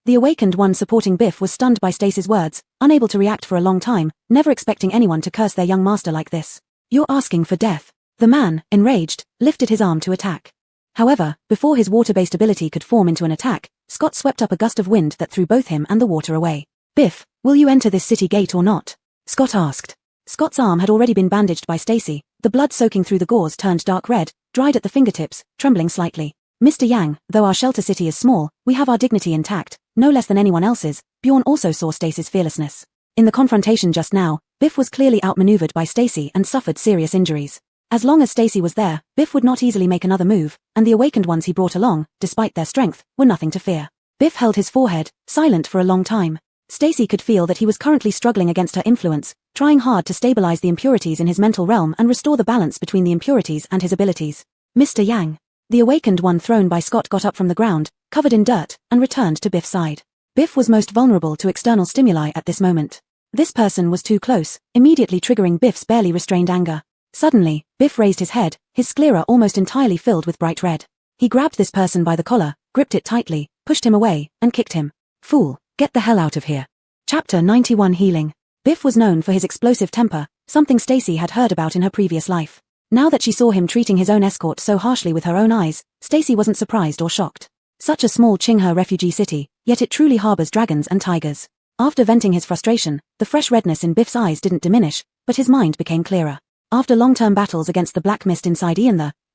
The awakened one supporting Biff was stunned by Stacy's words, unable to react for a long time, never expecting anyone to curse their young master like this. "You're asking for death." The man, enraged, lifted his arm to attack. However, before his water-based ability could form into an attack, Scott swept up a gust of wind that threw both him and the water away. "Biff, will you enter this city gate or not?" Scott asked. Scott's arm had already been bandaged by Stacy, the blood soaking through the gauze turned dark red, dried at the fingertips, trembling slightly. Mr. Yang, though our shelter city is small, we have our dignity intact, no less than anyone else's. Bjorn also saw Stacy's fearlessness. In the confrontation just now, Biff was clearly outmaneuvered by Stacy and suffered serious injuries. As long as Stacy was there, Biff would not easily make another move, and the awakened ones he brought along, despite their strength, were nothing to fear. Biff held his forehead, silent for a long time. Stacy could feel that he was currently struggling against her influence, trying hard to stabilize the impurities in his mental realm and restore the balance between the impurities and his abilities. Mr. Yang. The awakened one thrown by Scott got up from the ground, covered in dirt, and returned to Biff's side. Biff was most vulnerable to external stimuli at this moment. This person was too close, immediately triggering Biff's barely restrained anger. Suddenly, Biff raised his head, his sclera almost entirely filled with bright red. He grabbed this person by the collar, gripped it tightly, pushed him away, and kicked him. Fool, get the hell out of here. Chapter 91 Healing. Biff was known for his explosive temper, something Stacy had heard about in her previous life. Now that she saw him treating his own escort so harshly with her own eyes, Stacy wasn't surprised or shocked. Such a small Qinghe refugee city, yet it truly harbors dragons and tigers. After venting his frustration, the fresh redness in Biff's eyes didn't diminish, but his mind became clearer. After long-term battles against the black mist inside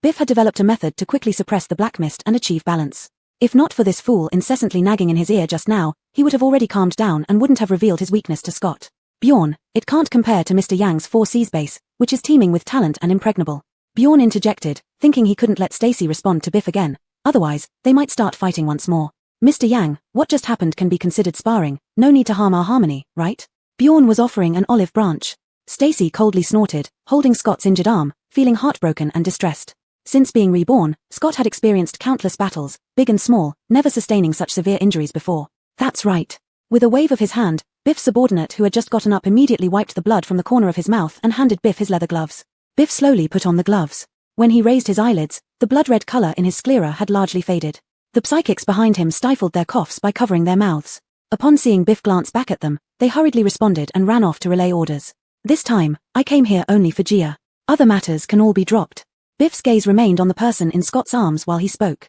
Biff had developed a method to quickly suppress the black mist and achieve balance. If not for this fool incessantly nagging in his ear just now, he would have already calmed down and wouldn't have revealed his weakness to Scott. Bjorn, it can't compare to Mr. Yang's 4 Seas base, which is teeming with talent and impregnable. Bjorn interjected, thinking he couldn't let Stacy respond to Biff again, otherwise, they might start fighting once more. Mr. Yang, what just happened can be considered sparring, no need to harm our harmony, right? Bjorn was offering an olive branch. Stacy coldly snorted, holding Scott's injured arm, feeling heartbroken and distressed. Since being reborn, Scott had experienced countless battles, big and small, never sustaining such severe injuries before. That's right. With a wave of his hand, Biff's subordinate who had just gotten up immediately wiped the blood from the corner of his mouth and handed Biff his leather gloves. Biff slowly put on the gloves. When he raised his eyelids, the blood-red color in his sclera had largely faded. The psychics behind him stifled their coughs by covering their mouths. Upon seeing Biff glance back at them, they hurriedly responded and ran off to relay orders. This time, I came here only for Gia. Other matters can all be dropped. Biff's gaze remained on the person in Scott's arms while he spoke.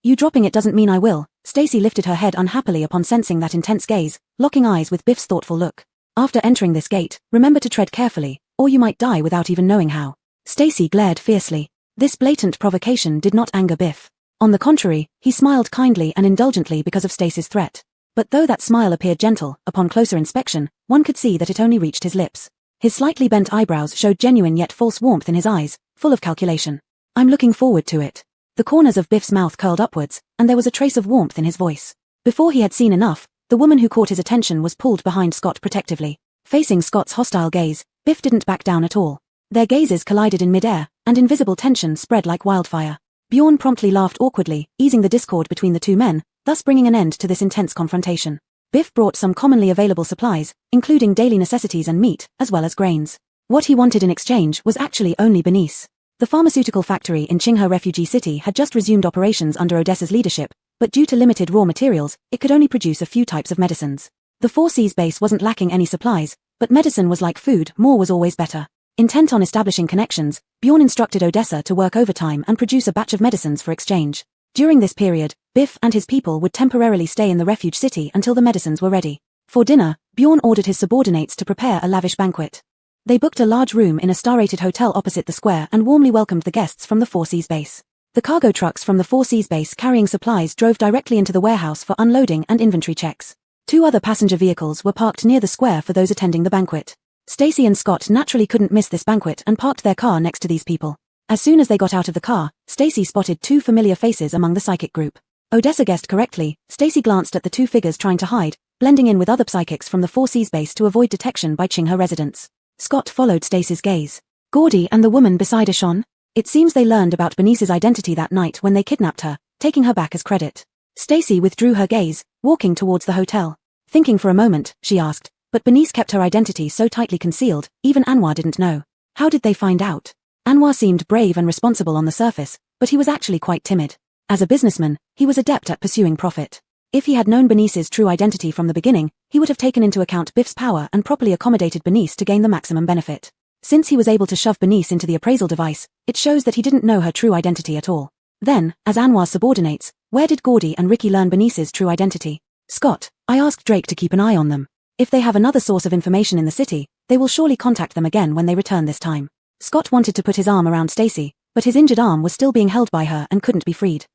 You dropping it doesn't mean I will. Stacy lifted her head unhappily upon sensing that intense gaze, locking eyes with Biff's thoughtful look. After entering this gate, remember to tread carefully, or you might die without even knowing how. Stacy glared fiercely. This blatant provocation did not anger Biff. On the contrary, he smiled kindly and indulgently because of Stacy's threat. But though that smile appeared gentle, upon closer inspection, one could see that it only reached his lips. His slightly bent eyebrows showed genuine yet false warmth in his eyes, full of calculation. I'm looking forward to it. The corners of Biff's mouth curled upwards, and there was a trace of warmth in his voice. Before he had seen enough, the woman who caught his attention was pulled behind Scott protectively. Facing Scott's hostile gaze, Biff didn't back down at all. Their gazes collided in midair, and invisible tension spread like wildfire. Bjorn promptly laughed awkwardly, easing the discord between the two men, thus bringing an end to this intense confrontation. Biff brought some commonly available supplies, including daily necessities and meat, as well as grains. What he wanted in exchange was actually only Bernice. The pharmaceutical factory in Qinghe Refugee City had just resumed operations under Odessa's leadership, but due to limited raw materials, it could only produce a few types of medicines. The 4 Seas base wasn't lacking any supplies, but medicine was like food, more was always better. Intent on establishing connections, Bjorn instructed Odessa to work overtime and produce a batch of medicines for exchange. During this period, Biff and his people would temporarily stay in the refuge city until the medicines were ready. For dinner, Bjorn ordered his subordinates to prepare a lavish banquet. They booked a large room in a star-rated hotel opposite the square and warmly welcomed the guests from the 4 Seas base. The cargo trucks from the 4 Seas base carrying supplies drove directly into the warehouse for unloading and inventory checks. 2 other passenger vehicles were parked near the square for those attending the banquet. Stacy and Scott naturally couldn't miss this banquet and parked their car next to these people. As soon as they got out of the car, Stacy spotted 2 familiar faces among the psychic group. Odessa guessed correctly. Stacy glanced at the 2 figures trying to hide, blending in with other psychics from the 4 Seas base to avoid detection by Qinghe residents. Scott followed Stacy's gaze. Gordy and the woman beside Ashon? It seems they learned about Bernice's identity that night when they kidnapped her, taking her back as credit. Stacy withdrew her gaze, walking towards the hotel. Thinking for a moment, she asked, but Bernice kept her identity so tightly concealed, even Anwar didn't know. How did they find out? Anwar seemed brave and responsible on the surface, but he was actually quite timid. As a businessman, he was adept at pursuing profit. If he had known Bernice's true identity from the beginning, he would have taken into account Biff's power and properly accommodated Bernice to gain the maximum benefit. Since he was able to shove Bernice into the appraisal device, it shows that he didn't know her true identity at all. Then, as Anwar's subordinates, where did Gordy and Ricky learn Bernice's true identity? Scott, I asked Drake to keep an eye on them. If they have another source of information in the city, they will surely contact them again when they return this time. Scott wanted to put his arm around Stacy, but his injured arm was still being held by her and couldn't be freed.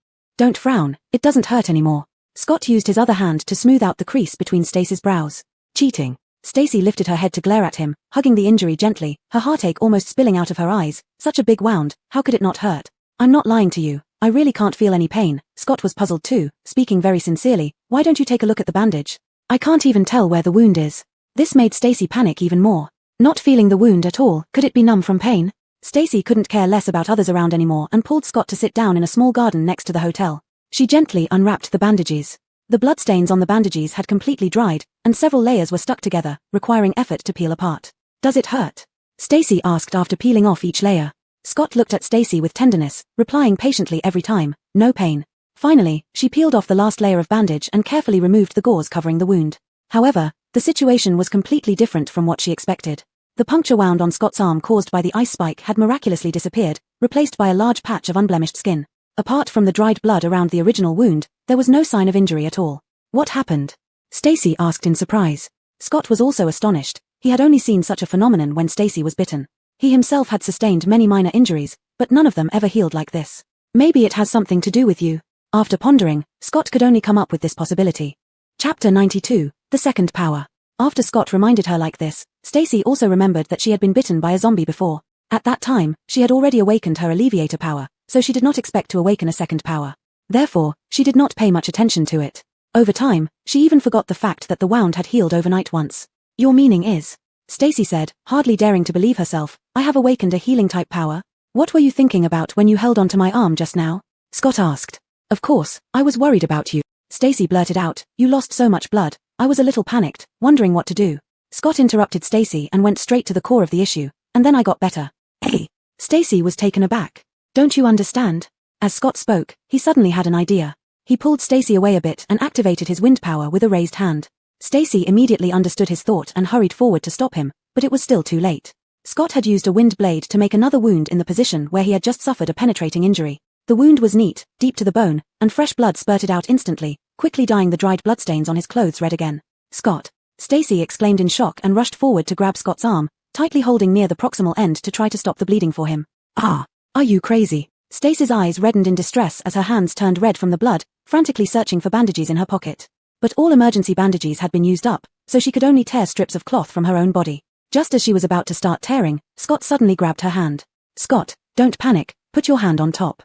Don't frown, it doesn't hurt anymore. Scott used his other hand to smooth out the crease between Stacy's brows. Cheating. Stacy lifted her head to glare at him, hugging the injury gently, her heartache almost spilling out of her eyes. Such a big wound, how could it not hurt? I'm not lying to you, I really can't feel any pain. Scott was puzzled too, speaking very sincerely. Why don't you take a look at the bandage? I can't even tell where the wound is. This made Stacy panic even more. Not feeling the wound at all, could it be numb from pain? Stacy couldn't care less about others around anymore and pulled Scott to sit down in a small garden next to the hotel. She gently unwrapped the bandages. The bloodstains on the bandages had completely dried, and several layers were stuck together, requiring effort to peel apart. Does it hurt? Stacy asked after peeling off each layer. Scott looked at Stacy with tenderness, replying patiently every time, no pain. Finally, she peeled off the last layer of bandage and carefully removed the gauze covering the wound. However, the situation was completely different from what she expected. The puncture wound on Scott's arm caused by the ice spike had miraculously disappeared, replaced by a large patch of unblemished skin. Apart from the dried blood around the original wound, there was no sign of injury at all. What happened? Stacy asked in surprise. Scott was also astonished. He had only seen such a phenomenon when Stacy was bitten. He himself had sustained many minor injuries, but none of them ever healed like this. Maybe it has something to do with you. After pondering, Scott could only come up with this possibility. Chapter 92, The Second Power. After Scott reminded her like this, Stacy also remembered that she had been bitten by a zombie before. At that time, she had already awakened her alleviator power, so she did not expect to awaken a second power. Therefore, she did not pay much attention to it. Over time, she even forgot the fact that the wound had healed overnight once. Your meaning is? Stacy said, hardly daring to believe herself, I have awakened a healing-type power? What were you thinking about when you held onto my arm just now? Scott asked. Of course, I was worried about you. Stacy blurted out, you lost so much blood. I was a little panicked, wondering what to do. Scott interrupted Stacy and went straight to the core of the issue, and then I got better. Hey! Stacy was taken aback. Don't you understand? As Scott spoke, he suddenly had an idea. He pulled Stacy away a bit and activated his wind power with a raised hand. Stacy immediately understood his thought and hurried forward to stop him, but it was still too late. Scott had used a wind blade to make another wound in the position where he had just suffered a penetrating injury. The wound was neat, deep to the bone, and fresh blood spurted out instantly, quickly dyeing the dried bloodstains on his clothes red again. Scott! Stacy exclaimed in shock and rushed forward to grab Scott's arm, tightly holding near the proximal end to try to stop the bleeding for him. Ah! Are you crazy? Stacy's eyes reddened in distress as her hands turned red from the blood, frantically searching for bandages in her pocket. But all emergency bandages had been used up, so she could only tear strips of cloth from her own body. Just as she was about to start tearing, Scott suddenly grabbed her hand. Scott, don't panic, put your hand on top.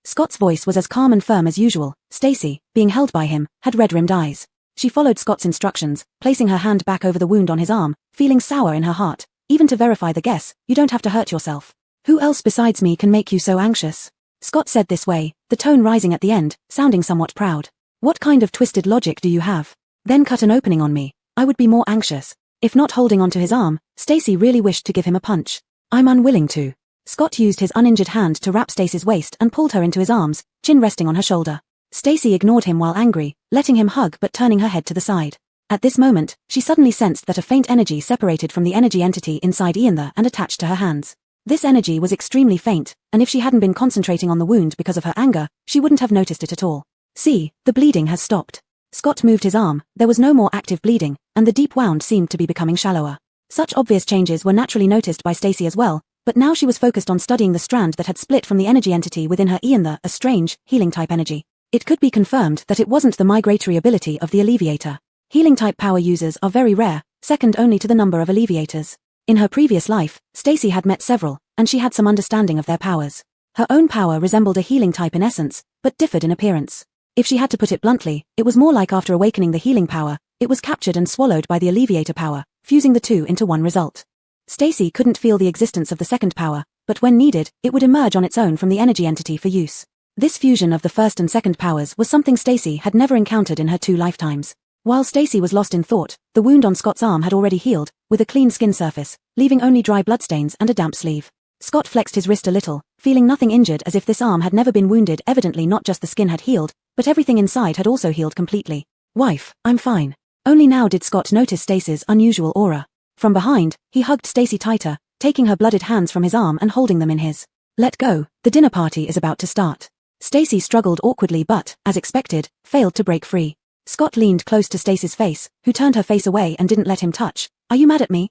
Scott's voice was as calm and firm as usual. Stacy, being held by him, had red-rimmed eyes. She followed Scott's instructions, placing her hand back over the wound on his arm, feeling sour in her heart. Even to verify the guess, you don't have to hurt yourself. Who else besides me can make you so anxious? Scott said this way, the tone rising at the end, sounding somewhat proud. What kind of twisted logic do you have? Then cut an opening on me. I would be more anxious. If not holding onto his arm, Stacy really wished to give him a punch. I'm unwilling to. Scott used his uninjured hand to wrap Stacy's waist and pulled her into his arms, chin resting on her shoulder. Stacy ignored him while angry, letting him hug but turning her head to the side. At this moment, she suddenly sensed that a faint energy separated from the energy entity inside Ian and attached to her hands. This energy was extremely faint, and if she hadn't been concentrating on the wound because of her anger, she wouldn't have noticed it at all. See, the bleeding has stopped. Scott moved his arm, there was no more active bleeding, and the deep wound seemed to be becoming shallower. Such obvious changes were naturally noticed by Stacy as well, but now she was focused on studying the strand that had split from the energy entity within her Ian, a strange, healing-type energy. It could be confirmed that it wasn't the migratory ability of the Alleviator. Healing-type power users are very rare, second only to the number of Alleviators. In her previous life, Stacy had met several, and she had some understanding of their powers. Her own power resembled a healing type in essence, but differed in appearance. If she had to put it bluntly, it was more like after awakening the healing power, it was captured and swallowed by the Alleviator power, fusing the two into one result. Stacy couldn't feel the existence of the second power, but when needed, it would emerge on its own from the energy entity for use. This fusion of the first and second powers was something Stacy had never encountered in her 2 lifetimes. While Stacy was lost in thought, the wound on Scott's arm had already healed, with a clean skin surface, leaving only dry bloodstains and a damp sleeve. Scott flexed his wrist a little, feeling nothing injured as if this arm had never been wounded. Evidently not just the skin had healed, but everything inside had also healed completely. Wife, I'm fine. Only now did Scott notice Stacy's unusual aura. From behind, he hugged Stacy tighter, taking her blooded hands from his arm and holding them in his. Let go, the dinner party is about to start. Stacy struggled awkwardly but, as expected, failed to break free. Scott leaned close to Stacy's face, who turned her face away and didn't let him touch. Are you mad at me?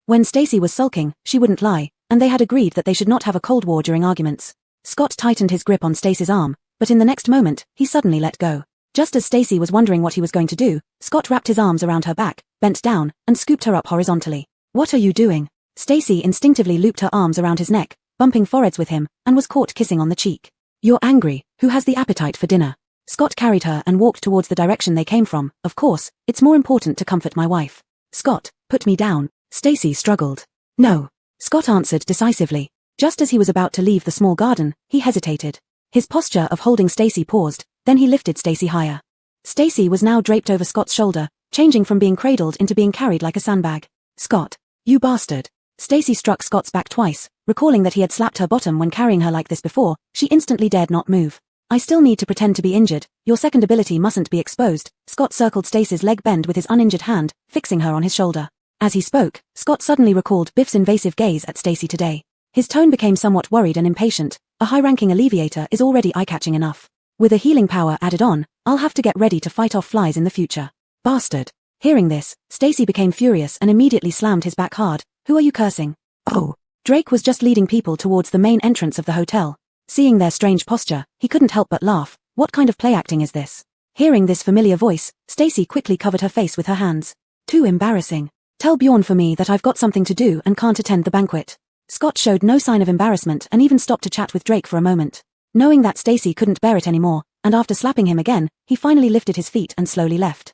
When Stacy was sulking, she wouldn't lie, and they had agreed that they should not have a cold war during arguments. Scott tightened his grip on Stacy's arm, but in the next moment, he suddenly let go. Just as Stacy was wondering what he was going to do, Scott wrapped his arms around her back, bent down, and scooped her up horizontally. "What are you doing?" Stacy instinctively looped her arms around his neck, bumping foreheads with him, and was caught kissing on the cheek. "You're angry. Who has the appetite for dinner?" Scott carried her and walked towards the direction they came from. "Of course, it's more important to comfort my wife." "Scott, put me down." Stacy struggled. "No." Scott answered decisively. Just as he was about to leave the small garden, he hesitated. His posture of holding Stacy paused, then he lifted Stacy higher. Stacy was now draped over Scott's shoulder, changing from being cradled into being carried like a sandbag. "Scott, you bastard." Stacy struck Scott's back twice, recalling that he had slapped her bottom when carrying her like this before. She instantly dared not move. "I still need to pretend to be injured. Your second ability mustn't be exposed." Scott circled Stacy's leg bend with his uninjured hand, fixing her on his shoulder. As he spoke, Scott suddenly recalled Biff's invasive gaze at Stacy today. His tone became somewhat worried and impatient. "A high-ranking alleviator is already eye-catching enough. With a healing power added on, I'll have to get ready to fight off flies in the future." "Bastard." Hearing this, Stacy became furious and immediately slammed his back hard. "Who are you cursing?" "Oh." Drake was just leading people towards the main entrance of the hotel. Seeing their strange posture, he couldn't help but laugh. What kind of play acting is this? Hearing this familiar voice, Stacy quickly covered her face with her hands. "Too embarrassing. Tell Bjorn for me that I've got something to do and can't attend the banquet." Scott showed no sign of embarrassment and even stopped to chat with Drake for a moment. Knowing that Stacy couldn't bear it anymore, and after slapping him again, he finally lifted his feet and slowly left.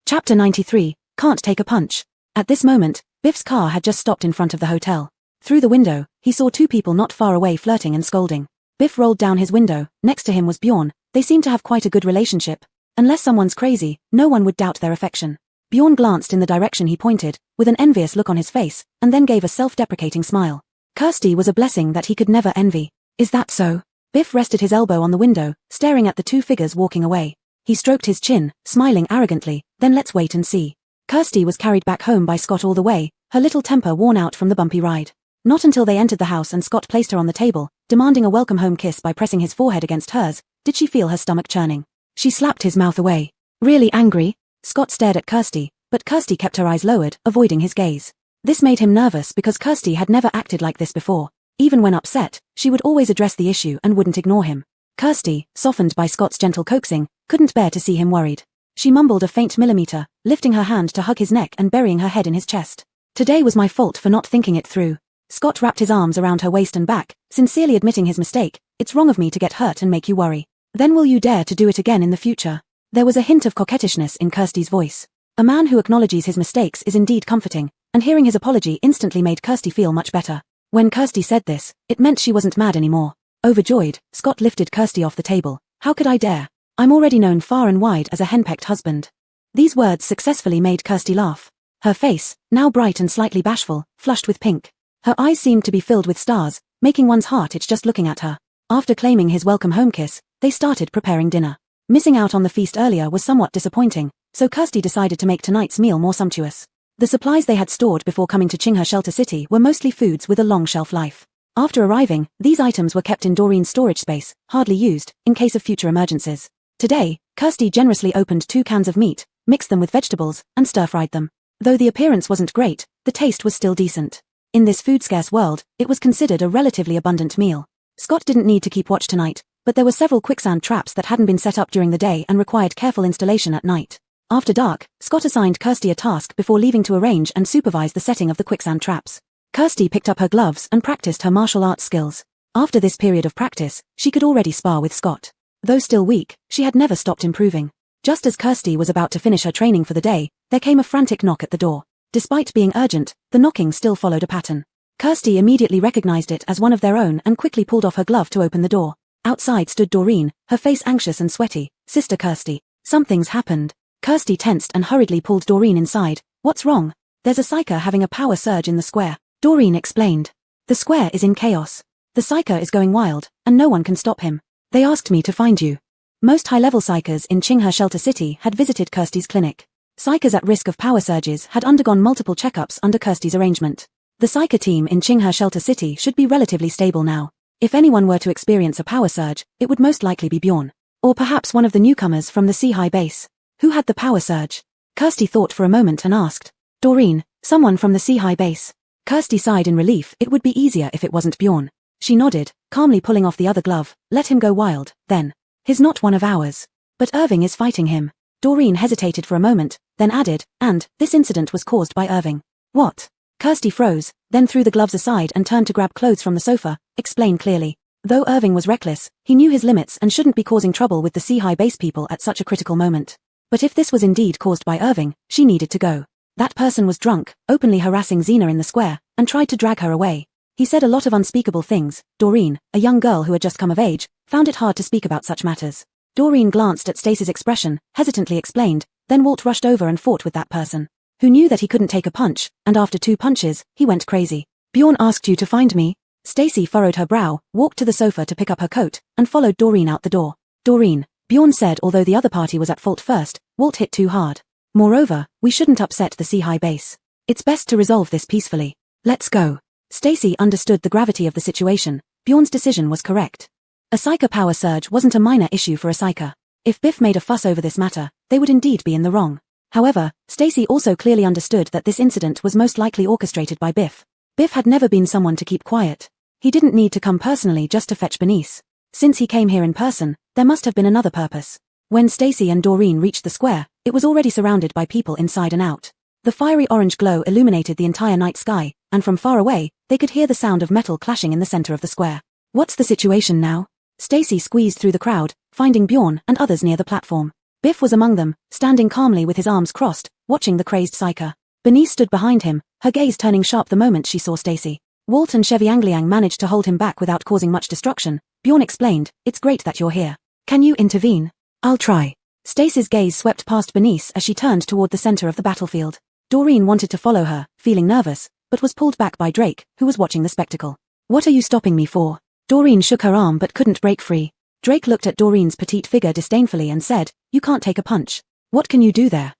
Chapter 93, Can't Take a Punch. At this moment, Biff's car had just stopped in front of the hotel. Through the window, he saw two people not far away flirting and scolding. Biff rolled down his window. Next to him was Bjorn. They seemed to have quite a good relationship. Unless someone's crazy, no one would doubt their affection. Bjorn glanced in the direction he pointed, with an envious look on his face, and then gave a self-deprecating smile. Kirsty was a blessing that he could never envy. "Is that so?" Biff rested his elbow on the window, staring at the two figures walking away. He stroked his chin, smiling arrogantly. "Then let's wait and see." Kirsty was carried back home by Scott all the way, her little temper worn out from the bumpy ride. Not until they entered the house and Scott placed her on the table, demanding a welcome home kiss by pressing his forehead against hers, did she feel her stomach churning. She slapped his mouth away. "Really angry?" Scott stared at Kirsty, but Kirsty kept her eyes lowered, avoiding his gaze. This made him nervous because Kirsty had never acted like this before. Even when upset, she would always address the issue and wouldn't ignore him. Kirsty, softened by Scott's gentle coaxing, couldn't bear to see him worried. She mumbled a faint millimeter, lifting her hand to hug his neck and burying her head in his chest. "Today was my fault for not thinking it through." Scott wrapped his arms around her waist and back, sincerely admitting his mistake. "It's wrong of me to get hurt and make you worry. Then will you dare to do it again in the future?" There was a hint of coquettishness in Kirsty's voice. A man who acknowledges his mistakes is indeed comforting, and hearing his apology instantly made Kirsty feel much better. When Kirsty said this, it meant she wasn't mad anymore. Overjoyed, Scott lifted Kirsty off the table. "How could I dare? I'm already known far and wide as a henpecked husband." These words successfully made Kirsty laugh. Her face, now bright and slightly bashful, flushed with pink. Her eyes seemed to be filled with stars, making one's heart itch just looking at her. After claiming his welcome home kiss, they started preparing dinner. Missing out on the feast earlier was somewhat disappointing, so Kirsty decided to make tonight's meal more sumptuous. The supplies they had stored before coming to Qinghe Shelter City were mostly foods with a long shelf life. After arriving, these items were kept in Doreen's storage space, hardly used, in case of future emergencies. Today, Kirsty generously opened 2 cans of meat, mixed them with vegetables, and stir-fried them. Though the appearance wasn't great, the taste was still decent. In this food-scarce world, it was considered a relatively abundant meal. Scott didn't need to keep watch tonight, but there were several quicksand traps that hadn't been set up during the day and required careful installation at night. After dark, Scott assigned Kirsty a task before leaving to arrange and supervise the setting of the quicksand traps. Kirsty picked up her gloves and practiced her martial arts skills. After this period of practice, she could already spar with Scott. Though still weak, she had never stopped improving. Just as Kirsty was about to finish her training for the day, there came a frantic knock at the door. Despite being urgent, the knocking still followed a pattern. Kirsty immediately recognized it as one of their own and quickly pulled off her glove to open the door. Outside stood Doreen, her face anxious and sweaty. "Sister Kirsty, something's happened." Kirsty tensed and hurriedly pulled Doreen inside. "What's wrong?" "There's a psyker having a power surge in the square," Doreen explained. "The square is in chaos. The psyker is going wild, and no one can stop him. They asked me to find you." Most high-level psykers in Qinghe Shelter City had visited Kirsty's clinic. Psykers at risk of power surges had undergone multiple checkups under Kirsty's arrangement. The psyker team in Qinghe Shelter City should be relatively stable now. If anyone were to experience a power surge, it would most likely be Bjorn. Or perhaps one of the newcomers from the Sea High base. Who had the power surge? Kirsty thought for a moment and asked. "Doreen, someone from the Sea High base." Kirsty sighed in relief. It would be easier if it wasn't Bjorn. She nodded, calmly pulling off the other glove. "Let him go wild, then." He's not one of ours. But Irving is fighting him. Doreen hesitated for a moment, then added, and this incident was caused by Irving. What? Kirsty froze, then threw the gloves aside and turned to grab clothes from the sofa. Explain clearly. Though Irving was reckless, he knew his limits and shouldn't be causing trouble with the Sea-High base people at such a critical moment. But if this was indeed caused by Irving, she needed to go. That person was drunk, openly harassing Xena in the square, and tried to drag her away. He said a lot of unspeakable things. Doreen, a young girl who had just come of age, found it hard to speak about such matters. Doreen glanced at Stacy's expression, hesitantly explained, then Walt rushed over and fought with that person, who knew that he couldn't take a punch, and after 2 punches, he went crazy. Bjorn asked you to find me? Stacy furrowed her brow, walked to the sofa to pick up her coat, and followed Doreen out the door. Doreen, Bjorn said although the other party was at fault first, Walt hit too hard. Moreover, we shouldn't upset the Sea-High base. It's best to resolve this peacefully. Let's go. Stacy understood the gravity of the situation. Bjorn's decision was correct. A psyker power surge wasn't a minor issue for a psyker. If Biff made a fuss over this matter, they would indeed be in the wrong. However, Stacy also clearly understood that this incident was most likely orchestrated by Biff. Biff had never been someone to keep quiet. He didn't need to come personally just to fetch Bernice. Since he came here in person, there must have been another purpose. When Stacy and Doreen reached the square, it was already surrounded by people inside and out. The fiery orange glow illuminated the entire night sky, and from far away, they could hear the sound of metal clashing in the center of the square. What's the situation now? Stacy squeezed through the crowd, finding Bjorn and others near the platform. Biff was among them, standing calmly with his arms crossed, watching the crazed psyker. Bernice stood behind him, her gaze turning sharp the moment she saw Stacy. Walt and Chevy Angliang managed to hold him back without causing much destruction. Bjorn explained, it's great that you're here. Can you intervene? I'll try. Stacy's gaze swept past Bernice as she turned toward the center of the battlefield. Doreen wanted to follow her, feeling nervous, but was pulled back by Drake, who was watching the spectacle. What are you stopping me for? Doreen shook her arm but couldn't break free. Drake looked at Doreen's petite figure disdainfully and said, you can't take a punch. What can you do there?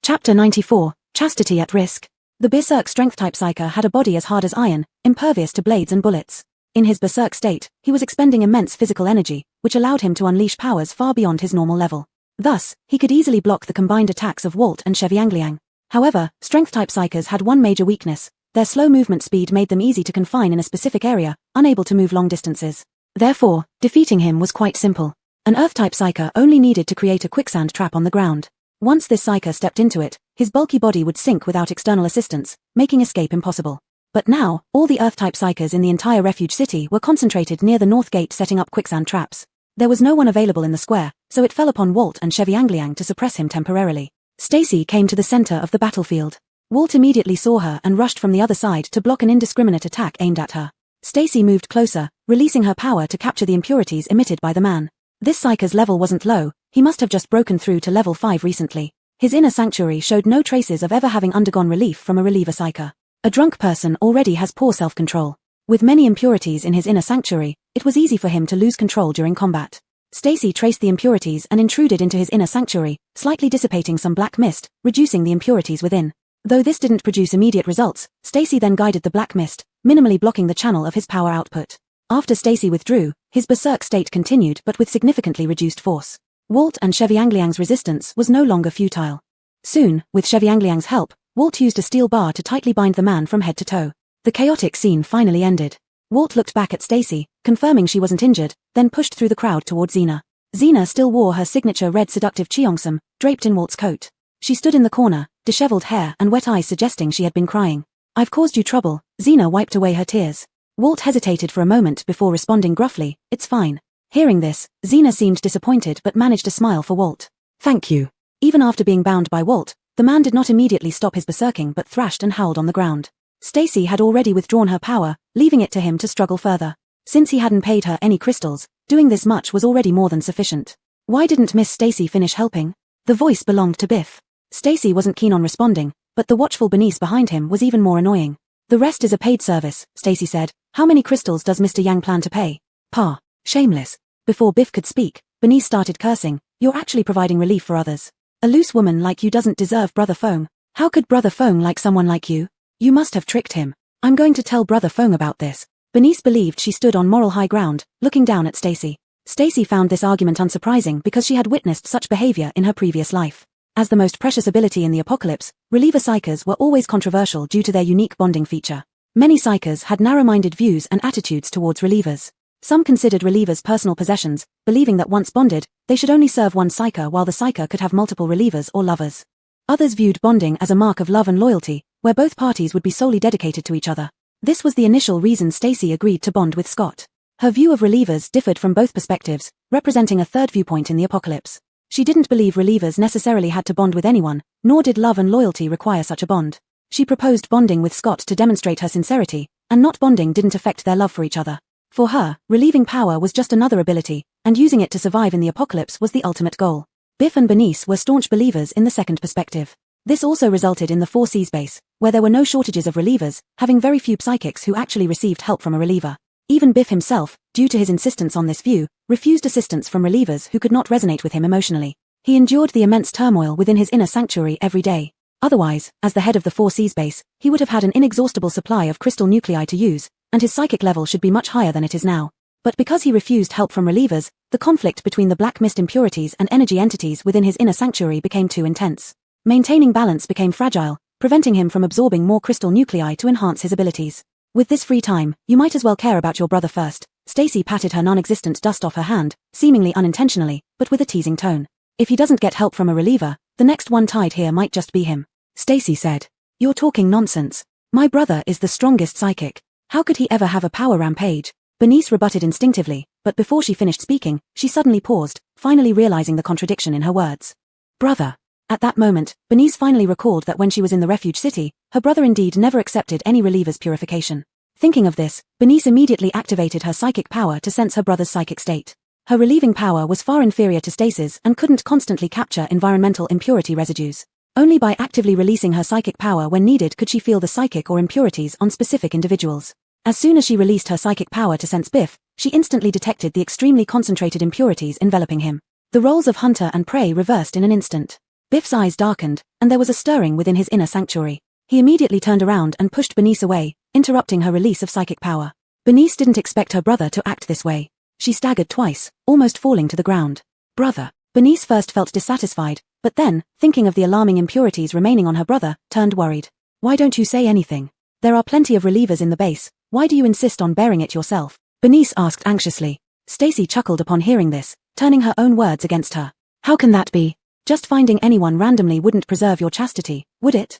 Chapter 94, Chastity at Risk. The Berserk Strength-type Psyker had a body as hard as iron, impervious to blades and bullets. In his Berserk state, he was expending immense physical energy, which allowed him to unleash powers far beyond his normal level. Thus, he could easily block the combined attacks of Walt and Chevy Angliang. However, Strength-type Psykers had one major weakness. Their slow movement speed made them easy to confine in a specific area, unable to move long distances. Therefore, defeating him was quite simple. An Earth-type Psyker only needed to create a quicksand trap on the ground. Once this Psyker stepped into it, his bulky body would sink without external assistance, making escape impossible. But now, all the Earth-type Psykers in the entire refuge city were concentrated near the north gate setting up quicksand traps. There was no one available in the square, so it fell upon Walt and Chevy Angliang to suppress him temporarily. Stacy came to the center of the battlefield. Walt immediately saw her and rushed from the other side to block an indiscriminate attack aimed at her. Stacy moved closer, releasing her power to capture the impurities emitted by the man. This Psyker's level wasn't low, he must have just broken through to level 5 recently. His inner sanctuary showed no traces of ever having undergone relief from a reliever Psyker. A drunk person already has poor self-control. With many impurities in his inner sanctuary, it was easy for him to lose control during combat. Stacy traced the impurities and intruded into his inner sanctuary, slightly dissipating some black mist, reducing the impurities within. Though this didn't produce immediate results, Stacy then guided the black mist, minimally blocking the channel of his power output. After Stacy withdrew, his berserk state continued but with significantly reduced force. Walt and Chevy Angliang's resistance was no longer futile. Soon, with Chevy Angliang's help, Walt used a steel bar to tightly bind the man from head to toe. The chaotic scene finally ended. Walt looked back at Stacy, confirming she wasn't injured, then pushed through the crowd toward Xena. Xena still wore her signature red seductive cheongsam, draped in Walt's coat. She stood in the corner, disheveled hair and wet eyes suggesting she had been crying. I've caused you trouble. Xena wiped away her tears. Walt hesitated for a moment before responding gruffly, it's fine. Hearing this, Xena seemed disappointed but managed a smile for Walt. Thank you. Even after being bound by Walt, the man did not immediately stop his berserking but thrashed and howled on the ground. Stacy had already withdrawn her power, leaving it to him to struggle further. Since he hadn't paid her any crystals, doing this much was already more than sufficient. Why didn't Miss Stacy finish helping? The voice belonged to Biff. Stacy wasn't keen on responding, but the watchful Bernice behind him was even more annoying. The rest is a paid service, Stacy said. How many crystals does Mr. Yang plan to pay? Pa. Shameless. Before Biff could speak, Bernice started cursing. You're actually providing relief for others. A loose woman like you doesn't deserve Brother Fong. How could Brother Fong like someone like you? You must have tricked him. I'm going to tell Brother Fong about this. Bernice believed she stood on moral high ground, looking down at Stacy. Stacy found this argument unsurprising because she had witnessed such behavior in her previous life. As the most precious ability in the apocalypse, reliever psychers were always controversial due to their unique bonding feature. Many psychers had narrow-minded views and attitudes towards relievers. Some considered relievers personal possessions, believing that once bonded, they should only serve one psyker while the psyker could have multiple relievers or lovers. Others viewed bonding as a mark of love and loyalty, where both parties would be solely dedicated to each other. This was the initial reason Stacy agreed to bond with Scott. Her view of relievers differed from both perspectives, representing a third viewpoint in the apocalypse. She didn't believe relievers necessarily had to bond with anyone, nor did love and loyalty require such a bond. She proposed bonding with Scott to demonstrate her sincerity, and not bonding didn't affect their love for each other. For her, relieving power was just another ability, and using it to survive in the apocalypse was the ultimate goal. Biff and Bernice were staunch believers in the second perspective. This also resulted in the 4Cs base, where there were no shortages of relievers, having very few psychics who actually received help from a reliever. Even Biff himself, due to his insistence on this view, refused assistance from relievers who could not resonate with him emotionally. He endured the immense turmoil within his inner sanctuary every day. Otherwise, as the head of the 4Cs base, he would have had an inexhaustible supply of crystal nuclei to use, and his psychic level should be much higher than it is now. But because he refused help from relievers, the conflict between the black mist impurities and energy entities within his inner sanctuary became too intense. Maintaining balance became fragile, preventing him from absorbing more crystal nuclei to enhance his abilities. With this free time, you might as well care about your brother first. Stacy patted her non-existent dust off her hand, seemingly unintentionally, but with a teasing tone. If he doesn't get help from a reliever, the next one tied here might just be him. Stacy said. You're talking nonsense. My brother is the strongest psychic. How could he ever have a power rampage? Bernice rebutted instinctively, but before she finished speaking, she suddenly paused, finally realizing the contradiction in her words. Brother. At that moment, Bernice finally recalled that when she was in the refuge city, her brother indeed never accepted any reliever's purification. Thinking of this, Bernice immediately activated her psychic power to sense her brother's psychic state. Her relieving power was far inferior to Stacy's and couldn't constantly capture environmental impurity residues. Only by actively releasing her psychic power when needed could she feel the psychic or impurities on specific individuals. As soon as she released her psychic power to sense Biff, she instantly detected the extremely concentrated impurities enveloping him. The roles of hunter and prey reversed in an instant. Biff's eyes darkened, and there was a stirring within his inner sanctuary. He immediately turned around and pushed Bernice away, interrupting her release of psychic power. Bernice didn't expect her brother to act this way. She staggered twice, almost falling to the ground. Brother. Bernice first felt dissatisfied, but then, thinking of the alarming impurities remaining on her brother, turned worried. Why don't you say anything? There are plenty of relievers in the base. Why do you insist on bearing it yourself? Bernice asked anxiously. Stacy chuckled upon hearing this, turning her own words against her. How can that be? Just finding anyone randomly wouldn't preserve your chastity, would it?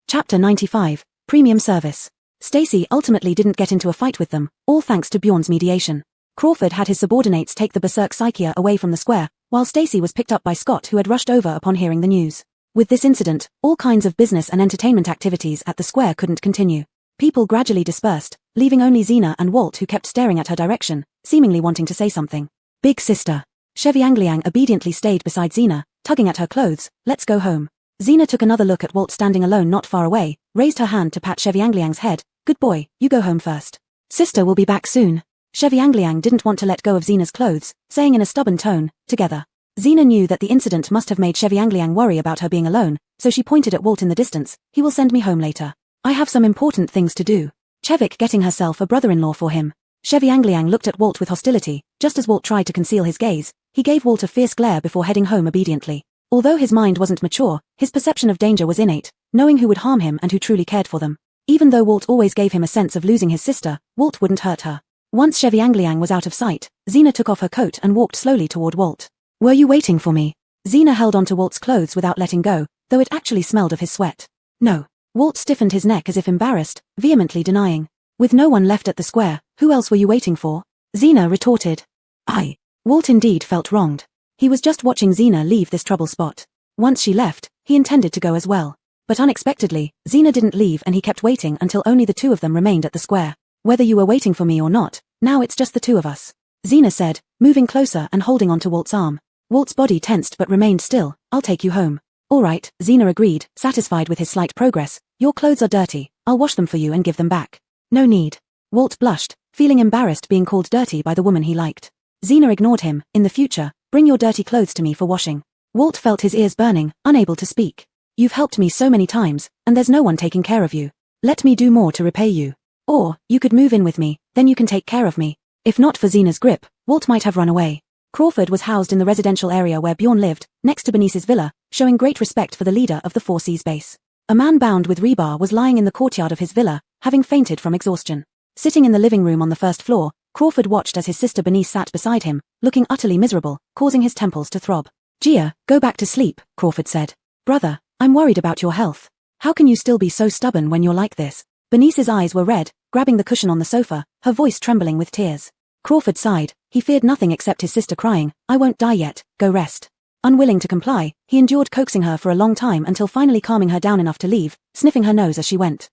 Chapter 95, Premium Service. Stacy ultimately didn't get into a fight with them, all thanks to Bjorn's mediation. Crawford had his subordinates take the berserk psychier away from the square, while Stacy was picked up by Scott, who had rushed over upon hearing the news. With this incident, all kinds of business and entertainment activities at the square couldn't continue. People gradually dispersed, leaving only Xena and Walt, who kept staring at her direction, seemingly wanting to say something. Big sister. Chevy Angliang obediently stayed beside Xena, tugging at her clothes. Let's go home. Xena took another look at Walt standing alone not far away, raised her hand to pat Chevy Angliang's head. Good boy, you go home first. Sister will be back soon. Chevy Angliang didn't want to let go of Xena's clothes, saying in a stubborn tone, together. Xena knew that the incident must have made Chevy Angliang worry about her being alone, so she pointed at Walt in the distance. He will send me home later. I have some important things to do. Chevik getting herself a brother-in-law for him. Chevy Angliang looked at Walt with hostility. Just as Walt tried to conceal his gaze, he gave Walt a fierce glare before heading home obediently. Although his mind wasn't mature, his perception of danger was innate, knowing who would harm him and who truly cared for them. Even though Walt always gave him a sense of losing his sister, Walt wouldn't hurt her. Once Chevy Angliang was out of sight, Xena took off her coat and walked slowly toward Walt. Were you waiting for me? Xena held onto Walt's clothes without letting go, though it actually smelled of his sweat. No. Walt stiffened his neck as if embarrassed, vehemently denying. With no one left at the square, who else were you waiting for? Xena retorted. I. Walt indeed felt wronged. He was just watching Xena leave this trouble spot. Once she left, he intended to go as well. But unexpectedly, Xena didn't leave and he kept waiting until only the two of them remained at the square. Whether you were waiting for me or not, now it's just the two of us. Xena said, moving closer and holding onto Walt's arm. Walt's body tensed but remained still. I'll take you home. All right, Xena agreed, satisfied with his slight progress. Your clothes are dirty. I'll wash them for you and give them back. No need. Walt blushed, feeling embarrassed being called dirty by the woman he liked. Xena ignored him. In the future, bring your dirty clothes to me for washing. Walt felt his ears burning, unable to speak. You've helped me so many times, and there's no one taking care of you. Let me do more to repay you. Or, you could move in with me, then you can take care of me. If not for Xena's grip, Walt might have run away. Crawford was housed in the residential area where Bjorn lived, next to Bernice's villa, showing great respect for the leader of the 4Cs base. A man bound with rebar was lying in the courtyard of his villa, having fainted from exhaustion. Sitting in the living room on the first floor, Crawford watched as his sister Bernice sat beside him, looking utterly miserable, causing his temples to throb. Gia, go back to sleep, Crawford said. Brother, I'm worried about your health. How can you still be so stubborn when you're like this? Bernice's eyes were red, grabbing the cushion on the sofa, her voice trembling with tears. Crawford sighed. He feared nothing except his sister crying, I won't die yet, go rest. Unwilling to comply, he endured coaxing her for a long time until finally calming her down enough to leave, sniffing her nose as she went.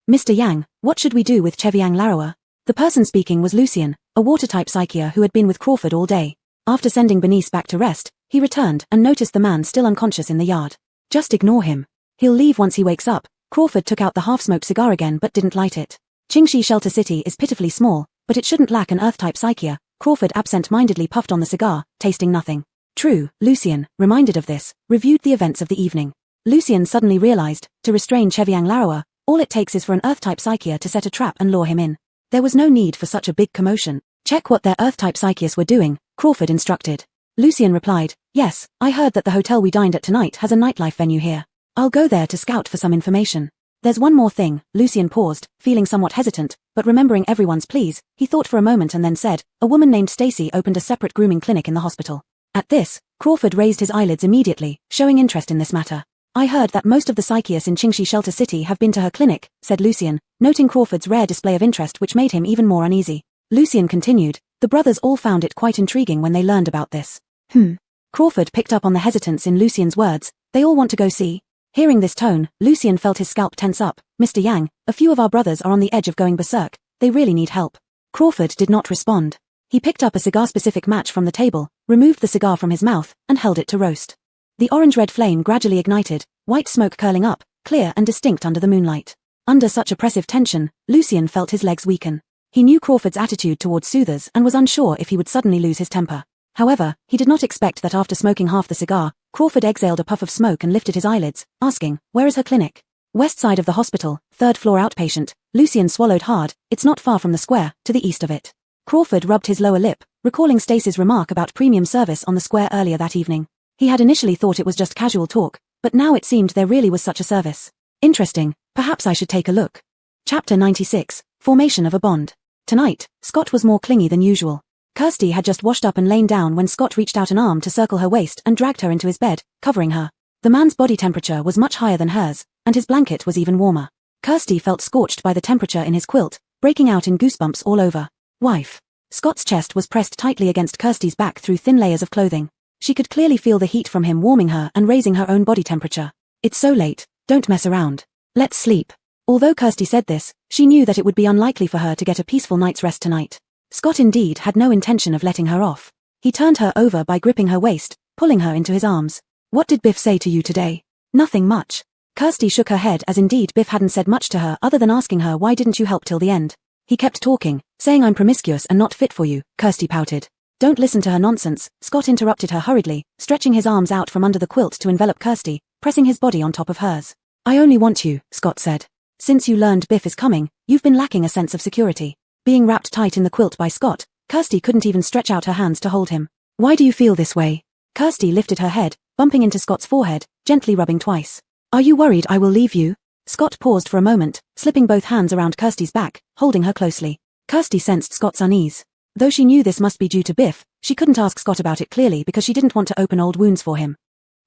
Mr. Yang, what should we do with Cheviang Larawa? The person speaking was Lucien, a water-type psychier who had been with Crawford all day. After sending Bernice back to rest, he returned and noticed the man still unconscious in the yard. Just ignore him. He'll leave once he wakes up. Crawford took out the half-smoked cigar again but didn't light it. Qingxi Shelter City is pitifully small, but it shouldn't lack an Earth-type psychier. Crawford absent-mindedly puffed on the cigar, tasting nothing. True, Lucien, reminded of this, reviewed the events of the evening. Lucien suddenly realized, to restrain Cheviang Larawa, all it takes is for an Earth-type psychier to set a trap and lure him in. There was no need for such a big commotion. Check what their Earth-type psychiers were doing, Crawford instructed. Lucien replied, yes, I heard that the hotel we dined at tonight has a nightlife venue here. I'll go there to scout for some information. There's one more thing. Lucien paused, feeling somewhat hesitant, but remembering everyone's pleas, he thought for a moment and then said, a woman named Stacy opened a separate grooming clinic in the hospital. At this, Crawford raised his eyelids immediately, showing interest in this matter. I heard that most of the psychiatrists in Qingxi Shelter City have been to her clinic, said Lucien, noting Crawford's rare display of interest which made him even more uneasy. Lucien continued, the brothers all found it quite intriguing when they learned about this. Crawford picked up on the hesitance in Lucien's words, they all want to go see. Hearing this tone, Lucien felt his scalp tense up. Mr. Yang, a few of our brothers are on the edge of going berserk. They really need help. Crawford did not respond. He picked up a cigar-specific match from the table, removed the cigar from his mouth, and held it to roast. The orange-red flame gradually ignited, white smoke curling up, clear and distinct under the moonlight. Under such oppressive tension, Lucien felt his legs weaken. He knew Crawford's attitude towards soothers and was unsure if he would suddenly lose his temper. However, he did not expect that after smoking half the cigar, Crawford exhaled a puff of smoke and lifted his eyelids, asking, where is her clinic? West side of the hospital, 3rd floor outpatient. Lucien swallowed hard, it's not far from the square, to the east of it. Crawford rubbed his lower lip, recalling Stacy's remark about premium service on the square earlier that evening. He had initially thought it was just casual talk, but now it seemed there really was such a service. Interesting, perhaps I should take a look. Chapter 96, Formation of a Bond. Tonight, Scott was more clingy than usual. Kirsty had just washed up and lain down when Scott reached out an arm to circle her waist and dragged her into his bed, covering her. The man's body temperature was much higher than hers, and his blanket was even warmer. Kirsty felt scorched by the temperature in his quilt, breaking out in goosebumps all over. Wife. Scott's chest was pressed tightly against Kirsty's back through thin layers of clothing. She could clearly feel the heat from him warming her and raising her own body temperature. It's so late, don't mess around. Let's sleep. Although Kirsty said this, she knew that it would be unlikely for her to get a peaceful night's rest tonight. Scott indeed had no intention of letting her off. He turned her over by gripping her waist, pulling her into his arms. What did Biff say to you today? Nothing much. Kirsty shook her head as indeed Biff hadn't said much to her other than asking her why didn't you help till the end. He kept talking, saying I'm promiscuous and not fit for you, Kirsty pouted. Don't listen to her nonsense, Scott interrupted her hurriedly, stretching his arms out from under the quilt to envelop Kirsty, pressing his body on top of hers. I only want you, Scott said. Since you learned Biff is coming, you've been lacking a sense of security. Being wrapped tight in the quilt by Scott, Kirsty couldn't even stretch out her hands to hold him. Why do you feel this way? Kirsty lifted her head, bumping into Scott's forehead, gently rubbing twice. Are you worried I will leave you? Scott paused for a moment, slipping both hands around Kirsty's back, holding her closely. Kirsty sensed Scott's unease. Though she knew this must be due to Biff, she couldn't ask Scott about it clearly because she didn't want to open old wounds for him.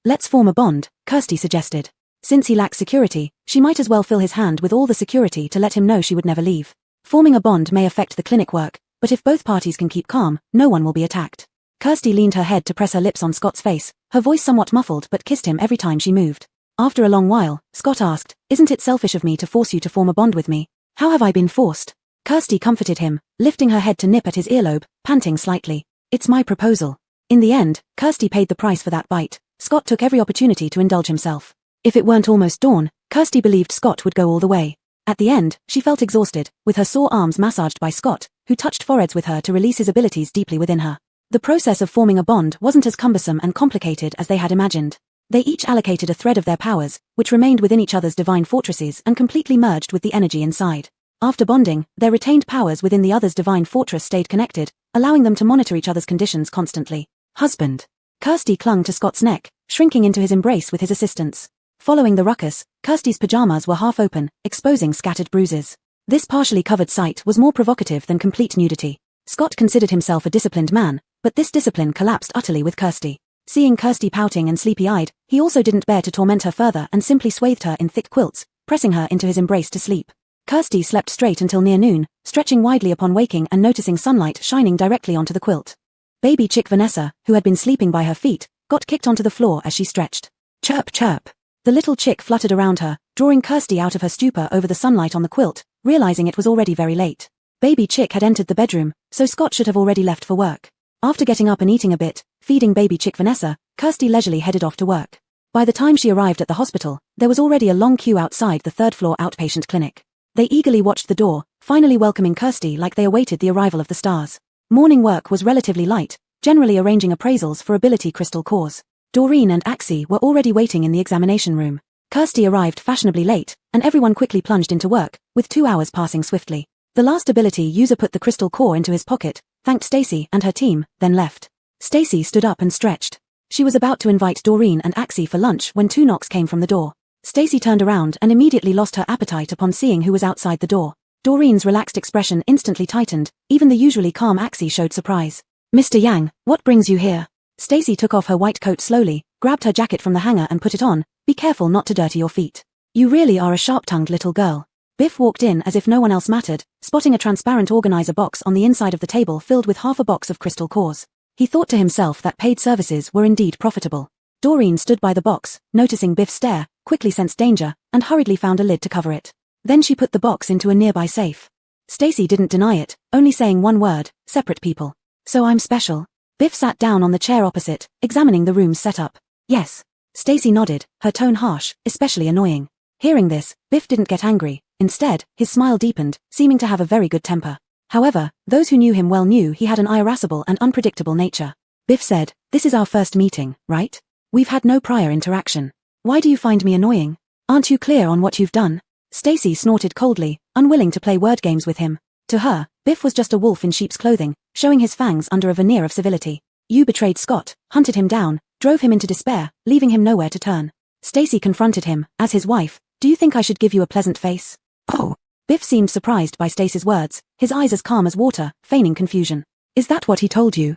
Let's form a bond, Kirsty suggested. Since he lacks security, she might as well fill his hand with all the security to let him know she would never leave. Forming a bond may affect the clinic work, but if both parties can keep calm, no one will be attacked. Kirsty leaned her head to press her lips on Scott's face, her voice somewhat muffled but kissed him every time she moved. After a long while, Scott asked, isn't it selfish of me to force you to form a bond with me? How have I been forced? Kirsty comforted him, lifting her head to nip at his earlobe, panting slightly. It's my proposal. In the end, Kirsty paid the price for that bite. Scott took every opportunity to indulge himself. If it weren't almost dawn, Kirsty believed Scott would go all the way. At the end, she felt exhausted, with her sore arms massaged by Scott, who touched foreheads with her to release his abilities deeply within her. The process of forming a bond wasn't as cumbersome and complicated as they had imagined. They each allocated a thread of their powers, which remained within each other's divine fortresses and completely merged with the energy inside. After bonding, their retained powers within the other's divine fortress stayed connected, allowing them to monitor each other's conditions constantly. Husband. Kirsty clung to Scott's neck, shrinking into his embrace with his assistance. Following the ruckus, Kirsty's pajamas were half open, exposing scattered bruises. This partially covered sight was more provocative than complete nudity. Scott considered himself a disciplined man, but this discipline collapsed utterly with Kirsty. Seeing Kirsty pouting and sleepy-eyed, he also didn't bear to torment her further and simply swathed her in thick quilts, pressing her into his embrace to sleep. Kirsty slept straight until near noon, stretching widely upon waking and noticing sunlight shining directly onto the quilt. Baby chick Vanessa, who had been sleeping by her feet, got kicked onto the floor as she stretched. Chirp chirp. The little chick fluttered around her, drawing Kirsty out of her stupor over the sunlight on the quilt, realizing it was already very late. Baby chick had entered the bedroom, so Scott should have already left for work. After getting up and eating a bit, feeding baby chick Vanessa, Kirsty leisurely headed off to work. By the time she arrived at the hospital, there was already a long queue outside the third-floor outpatient clinic. They eagerly watched the door, finally welcoming Kirsty like they awaited the arrival of the stars. Morning work was relatively light, generally arranging appraisals for ability crystal cores. Doreen and Axie were already waiting in the examination room. Kirsty arrived fashionably late, and everyone quickly plunged into work, with 2 hours passing swiftly. The last ability user put the crystal core into his pocket, thanked Stacy and her team, then left. Stacy stood up and stretched. She was about to invite Doreen and Axie for lunch when 2 knocks came from the door. Stacy turned around and immediately lost her appetite upon seeing who was outside the door. Doreen's relaxed expression instantly tightened, even the usually calm Axie showed surprise. Mr. Yang, what brings you here? Stacy took off her white coat slowly, grabbed her jacket from the hanger and put it on. Be careful not to dirty your feet. You really are a sharp-tongued little girl. Biff walked in as if no one else mattered, spotting a transparent organizer box on the inside of the table filled with half a box of crystal cores. He thought to himself that paid services were indeed profitable. Doreen stood by the box, noticing Biff's stare, quickly sensed danger, and hurriedly found a lid to cover it. Then she put the box into a nearby safe. Stacy didn't deny it, only saying one word, separate people. So I'm special. Biff sat down on the chair opposite, examining the room's setup. Yes. Stacy nodded, her tone harsh, especially annoying. Hearing this, Biff didn't get angry. Instead, his smile deepened, seeming to have a very good temper. However, those who knew him well knew he had an irascible and unpredictable nature. Biff said, "This is our first meeting, right? We've had no prior interaction. Why do you find me annoying? Aren't you clear on what you've done?" Stacy snorted coldly, unwilling to play word games with him. To her, Biff was just a wolf in sheep's clothing, showing his fangs under a veneer of civility. You betrayed Scott, hunted him down, drove him into despair, leaving him nowhere to turn. Stacy confronted him, as his wife. Do you think I should give you a pleasant face? Oh. Biff seemed surprised by Stacy's words, his eyes as calm as water, feigning confusion. Is that what he told you?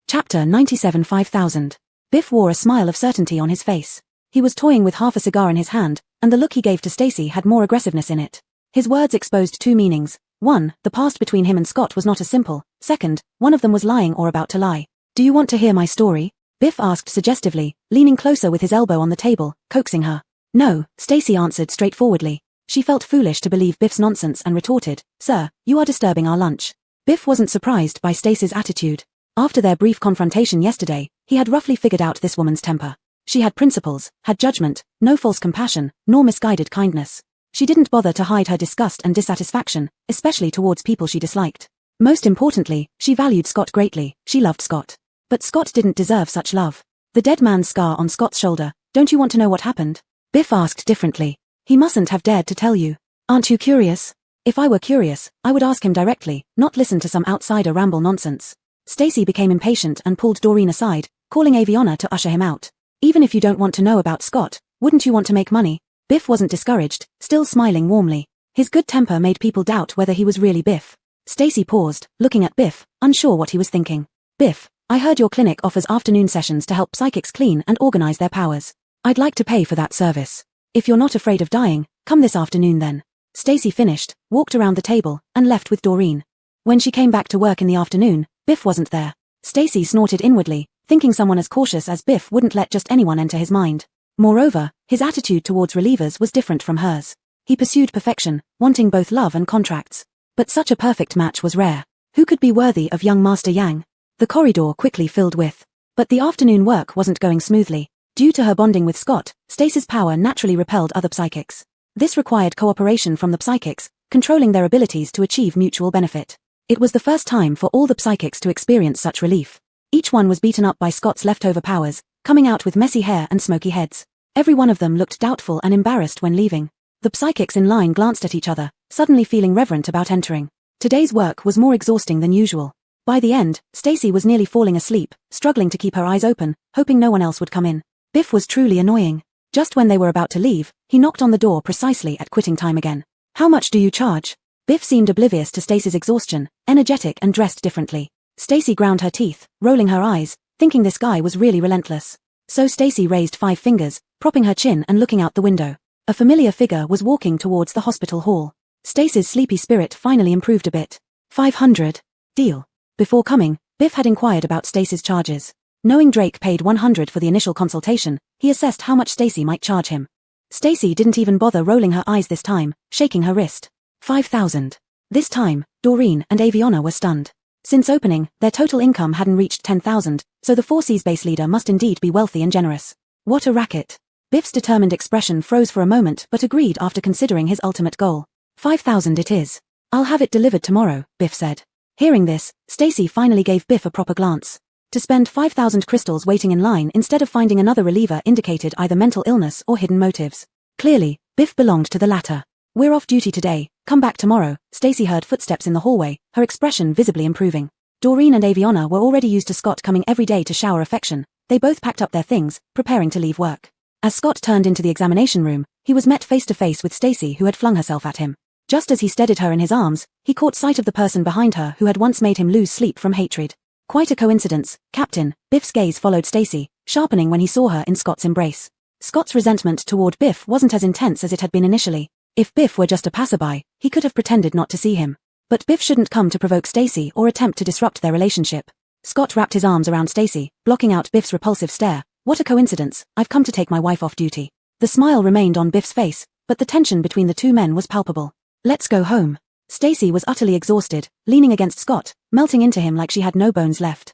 Chapter 97 5000. Biff wore a smile of certainty on his face. He was toying with half a cigar in his hand, and the look he gave to Stacy had more aggressiveness in it. His words exposed 2 meanings. 1, the past between him and Scott was not as simple. 2, one of them was lying or about to lie. Do you want to hear my story? Biff asked suggestively, leaning closer with his elbow on the table, coaxing her. No, Stacy answered straightforwardly. She felt foolish to believe Biff's nonsense and retorted, Sir, you are disturbing our lunch. Biff wasn't surprised by Stacy's attitude. After their brief confrontation yesterday, he had roughly figured out this woman's temper. She had principles, had judgment, no false compassion, nor misguided kindness. She didn't bother to hide her disgust and dissatisfaction, especially towards people she disliked. Most importantly, she valued Scott greatly, she loved Scott. But Scott didn't deserve such love. The dead man's scar on Scott's shoulder, don't you want to know what happened? Biff asked differently. He mustn't have dared to tell you. Aren't you curious? If I were curious, I would ask him directly, not listen to some outsider ramble nonsense. Stacy became impatient and pulled Doreen aside, calling Aviana to usher him out. Even if you don't want to know about Scott, wouldn't you want to make money? Biff wasn't discouraged, still smiling warmly. His good temper made people doubt whether he was really Biff. Stacy paused, looking at Biff, unsure what he was thinking. Biff, I heard your clinic offers afternoon sessions to help psychics clean and organize their powers. I'd like to pay for that service. If you're not afraid of dying, come this afternoon then. Stacy finished, walked around the table, and left with Doreen. When she came back to work in the afternoon, Biff wasn't there. Stacy snorted inwardly, thinking someone as cautious as Biff wouldn't let just anyone enter his mind. Moreover, his attitude towards relievers was different from hers. He pursued perfection, wanting both love and contracts. But such a perfect match was rare. Who could be worthy of young Master Yang? The corridor quickly filled with. But the afternoon work wasn't going smoothly. Due to her bonding with Scott, Stacy's power naturally repelled other psychics. This required cooperation from the psychics, controlling their abilities to achieve mutual benefit. It was the first time for all the psychics to experience such relief. Each one was beaten up by Scott's leftover powers, coming out with messy hair and smoky heads. Every one of them looked doubtful and embarrassed when leaving. The psychics in line glanced at each other, suddenly feeling reverent about entering. Today's work was more exhausting than usual. By the end, Stacy was nearly falling asleep, struggling to keep her eyes open, hoping no one else would come in. Biff was truly annoying. Just when they were about to leave, he knocked on the door precisely at quitting time again. How much do you charge? Biff seemed oblivious to Stacy's exhaustion, energetic and dressed differently. Stacy ground her teeth, rolling her eyes, thinking this guy was really relentless. So Stacy raised 5 fingers, propping her chin and looking out the window. A familiar figure was walking towards the hospital hall. Stacy's sleepy spirit finally improved a bit. 500. Deal. Before coming, Biff had inquired about Stacy's charges. Knowing Drake paid 100 for the initial consultation, he assessed how much Stacy might charge him. Stacy didn't even bother rolling her eyes this time, shaking her wrist. 5,000. This time, Doreen and Aviana were stunned. Since opening, their total income hadn't reached 10,000, so the 4C's base leader must indeed be wealthy and generous. What a racket. Biff's determined expression froze for a moment but agreed after considering his ultimate goal. 5,000 it is. I'll have it delivered tomorrow, Biff said. Hearing this, Stacy finally gave Biff a proper glance. To spend 5,000 crystals waiting in line instead of finding another reliever indicated either mental illness or hidden motives. Clearly, Biff belonged to the latter. We're off duty today, come back tomorrow. Stacy heard footsteps in the hallway, her expression visibly improving. Doreen and Aviana were already used to Scott coming every day to shower affection. They both packed up their things, preparing to leave work. As Scott turned into the examination room, he was met face to face with Stacy, who had flung herself at him. Just as he steadied her in his arms, he caught sight of the person behind her who had once made him lose sleep from hatred. Quite a coincidence, Captain. Biff's gaze followed Stacy, sharpening when he saw her in Scott's embrace. Scott's resentment toward Biff wasn't as intense as it had been initially. If Biff were just a passerby, he could have pretended not to see him. But Biff shouldn't come to provoke Stacy or attempt to disrupt their relationship. Scott wrapped his arms around Stacy, blocking out Biff's repulsive stare. What a coincidence, I've come to take my wife off duty. The smile remained on Biff's face, but the tension between the two men was palpable. Let's go home. Stacy was utterly exhausted, leaning against Scott, melting into him like she had no bones left.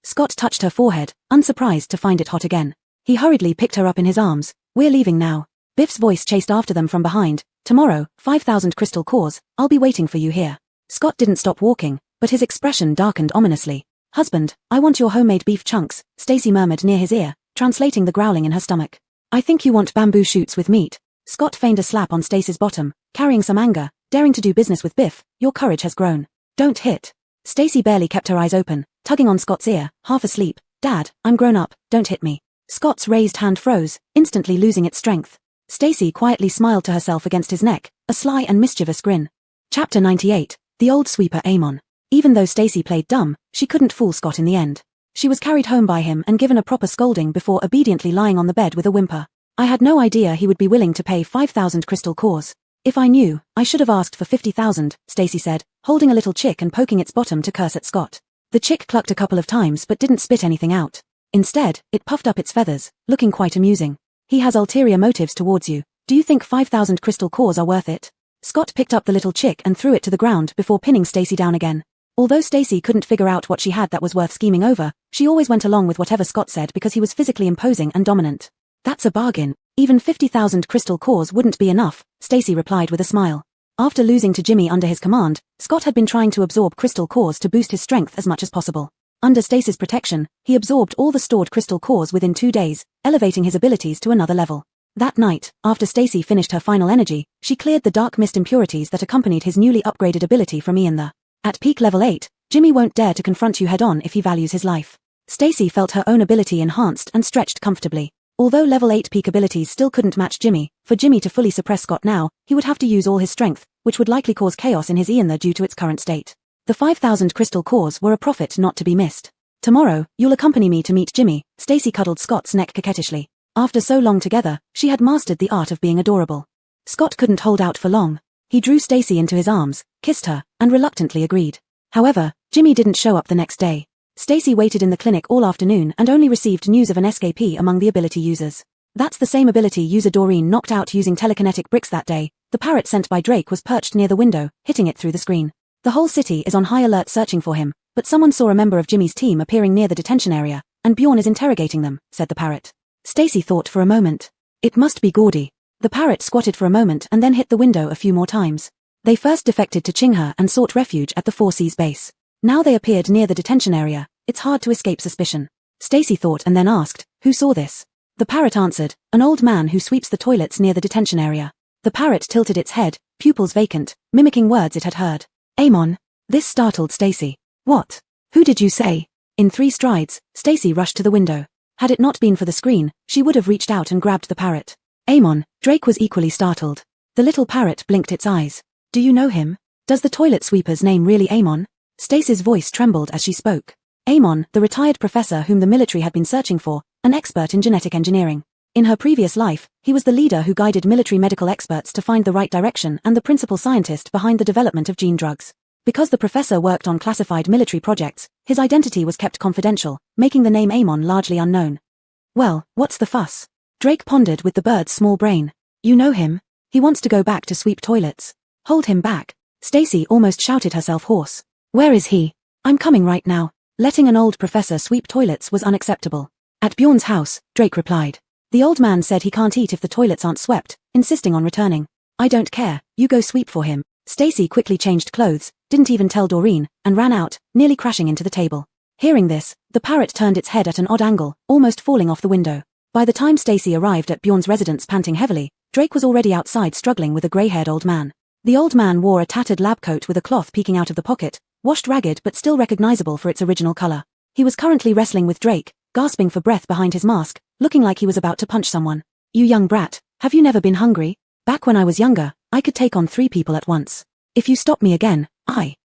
Scott touched her forehead, unsurprised to find it hot again. He hurriedly picked her up in his arms. We're leaving now. Biff's voice chased after them from behind. Tomorrow, 5,000 crystal cores, I'll be waiting for you here. Scott didn't stop walking, but his expression darkened ominously. Husband, I want your homemade beef chunks, Stacy murmured near his ear, translating the growling in her stomach. I think you want bamboo shoots with meat. Scott feigned a slap on Stacy's bottom, carrying some anger, daring to do business with Biff. Your courage has grown. Don't hit. Stacy barely kept her eyes open, tugging on Scott's ear, half asleep. Dad, I'm grown up, don't hit me. Scott's raised hand froze, instantly losing its strength. Stacy quietly smiled to herself against his neck, a sly and mischievous grin. Chapter 98, The Old Sweeper Amon. Even though Stacy played dumb, she couldn't fool Scott in the end. She was carried home by him and given a proper scolding before obediently lying on the bed with a whimper. I had no idea he would be willing to pay 5,000 crystal cores. If I knew, I should have asked for 50,000, Stacy said, holding a little chick and poking its bottom to curse at Scott. The chick clucked a couple of times but didn't spit anything out. Instead, it puffed up its feathers, looking quite amusing. He has ulterior motives towards you. Do you think 5,000 crystal cores are worth it? Scott picked up the little chick and threw it to the ground before pinning Stacy down again. Although Stacy couldn't figure out what she had that was worth scheming over, she always went along with whatever Scott said because he was physically imposing and dominant. That's a bargain. Even 50,000 crystal cores wouldn't be enough, Stacy replied with a smile. After losing to Jimmy under his command, Scott had been trying to absorb crystal cores to boost his strength as much as possible. Under Stacy's protection, he absorbed all the stored crystal cores within 2 days, elevating his abilities to another level. That night, after Stacy finished her final energy, she cleared the dark mist impurities that accompanied his newly upgraded ability from Ian. At peak level 8, Jimmy won't dare to confront you head-on if he values his life. Stacy felt her own ability enhanced and stretched comfortably. Although level 8 peak abilities still couldn't match Jimmy, for Jimmy to fully suppress Scott now, he would have to use all his strength, which would likely cause chaos in his Ian due to its current state. The 5,000 crystal cores were a profit not to be missed. Tomorrow, you'll accompany me to meet Jimmy. Stacy cuddled Scott's neck coquettishly. After so long together, she had mastered the art of being adorable. Scott couldn't hold out for long. He drew Stacy into his arms, kissed her, and reluctantly agreed. However, Jimmy didn't show up the next day. Stacy waited in the clinic all afternoon and only received news of an escapee among the ability users. That's the same ability user Doreen knocked out using telekinetic bricks that day. The parrot sent by Drake was perched near the window, hitting it through the screen. The whole city is on high alert searching for him, but someone saw a member of Jimmy's team appearing near the detention area, and Bjorn is interrogating them, said the parrot. Stacy thought for a moment. It must be Gordy. The parrot squatted for a moment and then hit the window a few more times. They first defected to Qinghe and sought refuge at the 4C's base. Now they appeared near the detention area. It's hard to escape suspicion. Stacy thought and then asked, who saw this? The parrot answered, an old man who sweeps the toilets near the detention area. The parrot tilted its head, pupils vacant, mimicking words it had heard. Amon. This startled Stacy. What? Who did you say? In 3 strides, Stacy rushed to the window. Had it not been for the screen, she would have reached out and grabbed the parrot. Amon. Drake was equally startled. The little parrot blinked its eyes. Do you know him? Does the toilet sweeper's name really Amon? Stacy's voice trembled as she spoke. Amon, the retired professor whom the military had been searching for, an expert in genetic engineering. In her previous life, he was the leader who guided military medical experts to find the right direction and the principal scientist behind the development of gene drugs. Because the professor worked on classified military projects, his identity was kept confidential, making the name Amon largely unknown. Well, what's the fuss? Drake pondered with the bird's small brain. You know him? He wants to go back to sweep toilets. Hold him back. Stacy almost shouted herself hoarse. Where is he? I'm coming right now. Letting an old professor sweep toilets was unacceptable. At Bjorn's house, Drake replied. The old man said he can't eat if the toilets aren't swept, insisting on returning. I don't care, you go sweep for him. Stacy quickly changed clothes, didn't even tell Doreen, and ran out, nearly crashing into the table. Hearing this, the parrot turned its head at an odd angle, almost falling off the window. By the time Stacy arrived at Bjorn's residence panting heavily, Drake was already outside struggling with a grey-haired old man. The old man wore a tattered lab coat with a cloth peeking out of the pocket, washed ragged but still recognizable for its original color. He was currently wrestling with Drake, gasping for breath behind his mask, looking like he was about to punch someone. You young brat, have you never been hungry? Back when I was younger, I could take on 3 people at once. If you stop me again,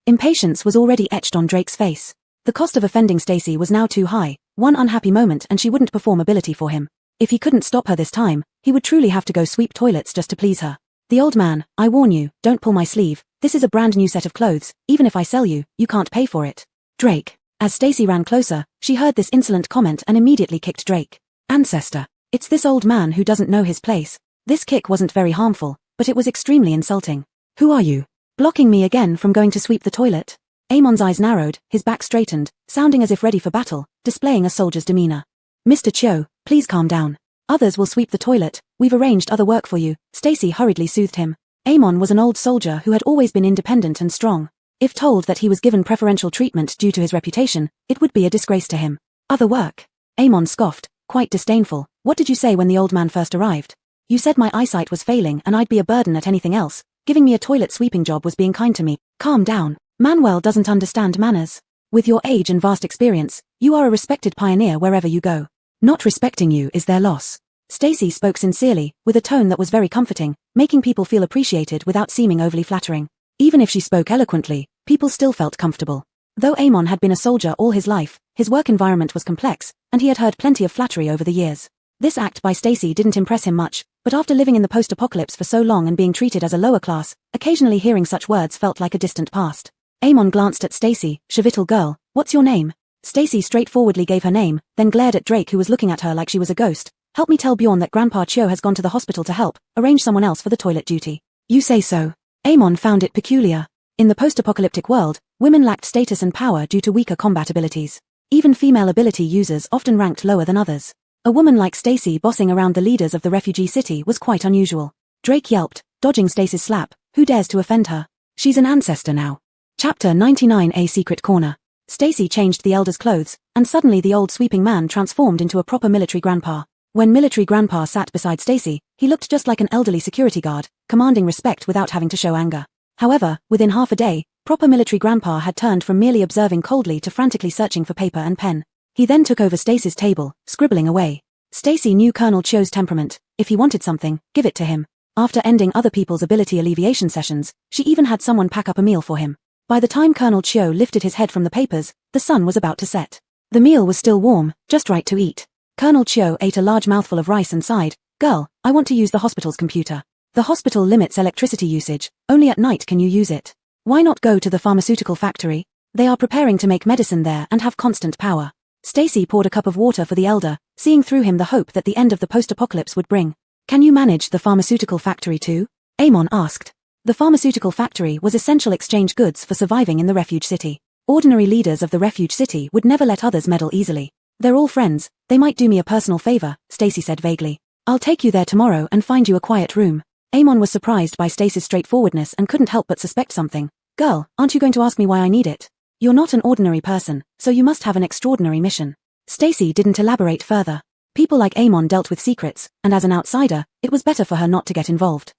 Impatience was already etched on Drake's face. The cost of offending Stacy was now too high, one unhappy moment and she wouldn't perform ability for him. If he couldn't stop her this time, he would truly have to go sweep toilets just to please her. The old man, I warn you, don't pull my sleeve, this is a brand new set of clothes, even if I sell you, you can't pay for it. Drake. As Stacy ran closer, she heard this insolent comment and immediately kicked Drake. Ancestor. It's this old man who doesn't know his place. This kick wasn't very harmful, but it was extremely insulting. Who are you? Blocking me again from going to sweep the toilet? Amon's eyes narrowed, his back straightened, sounding as if ready for battle, displaying a soldier's demeanor. Mr. Cho, please calm down. Others will sweep the toilet, we've arranged other work for you, Stacy hurriedly soothed him. Amon was an old soldier who had always been independent and strong. If told that he was given preferential treatment due to his reputation, it would be a disgrace to him. Other work? Amon scoffed, quite disdainful. What did you say when the old man first arrived? You said my eyesight was failing and I'd be a burden at anything else. Giving me a toilet sweeping job was being kind to me. Calm down. Manuel doesn't understand manners. With your age and vast experience, you are a respected pioneer wherever you go. Not respecting you is their loss. Stacy spoke sincerely, with a tone that was very comforting, making people feel appreciated without seeming overly flattering. Even if she spoke eloquently, people still felt comfortable. Though Amon had been a soldier all his life, his work environment was complex, and he had heard plenty of flattery over the years. This act by Stacy didn't impress him much, but after living in the post-apocalypse for so long and being treated as a lower class, occasionally hearing such words felt like a distant past. Amon glanced at Stacy, "Shavittle girl, what's your name?" Stacy straightforwardly gave her name, then glared at Drake who was looking at her like she was a ghost. "Help me tell Bjorn that Grandpa Chio has gone to the hospital to help, arrange someone else for the toilet duty." You say so. Amon found it peculiar. In the post-apocalyptic world, women lacked status and power due to weaker combat abilities. Even female ability users often ranked lower than others. A woman like Stacy bossing around the leaders of the refugee city was quite unusual. Drake yelped, dodging Stacy's slap. Who dares to offend her? She's an ancestor now. Chapter 99, A Secret Corner. Stacy changed the elder's clothes, and suddenly the old sweeping man transformed into a proper military grandpa. When military grandpa sat beside Stacy, he looked just like an elderly security guard, commanding respect without having to show anger. However, within half a day, proper military grandpa had turned from merely observing coldly to frantically searching for paper and pen. He then took over Stacy's table, scribbling away. Stacy knew Colonel Cho's temperament. If he wanted something, give it to him. After ending other people's ability alleviation sessions, she even had someone pack up a meal for him. By the time Colonel Cho lifted his head from the papers, the sun was about to set. The meal was still warm, just right to eat. Colonel Cho ate a large mouthful of rice and sighed. "Girl, I want to use the hospital's computer. The hospital limits electricity usage, only at night can you use it. Why not go to the pharmaceutical factory? They are preparing to make medicine there and have constant power." Stacy poured a cup of water for the elder, seeing through him the hope that the end of the post-apocalypse would bring. "Can you manage the pharmaceutical factory too?" Amon asked. The pharmaceutical factory was essential exchange goods for surviving in the refuge city. Ordinary leaders of the refuge city would never let others meddle easily. "They're all friends, they might do me a personal favor," Stacy said vaguely. "I'll take you there tomorrow and find you a quiet room." Amon was surprised by Stacy's straightforwardness and couldn't help but suspect something. "Girl, aren't you going to ask me why I need it? You're not an ordinary person, so you must have an extraordinary mission." Stacy didn't elaborate further. People like Amon dealt with secrets, and as an outsider, it was better for her not to get involved.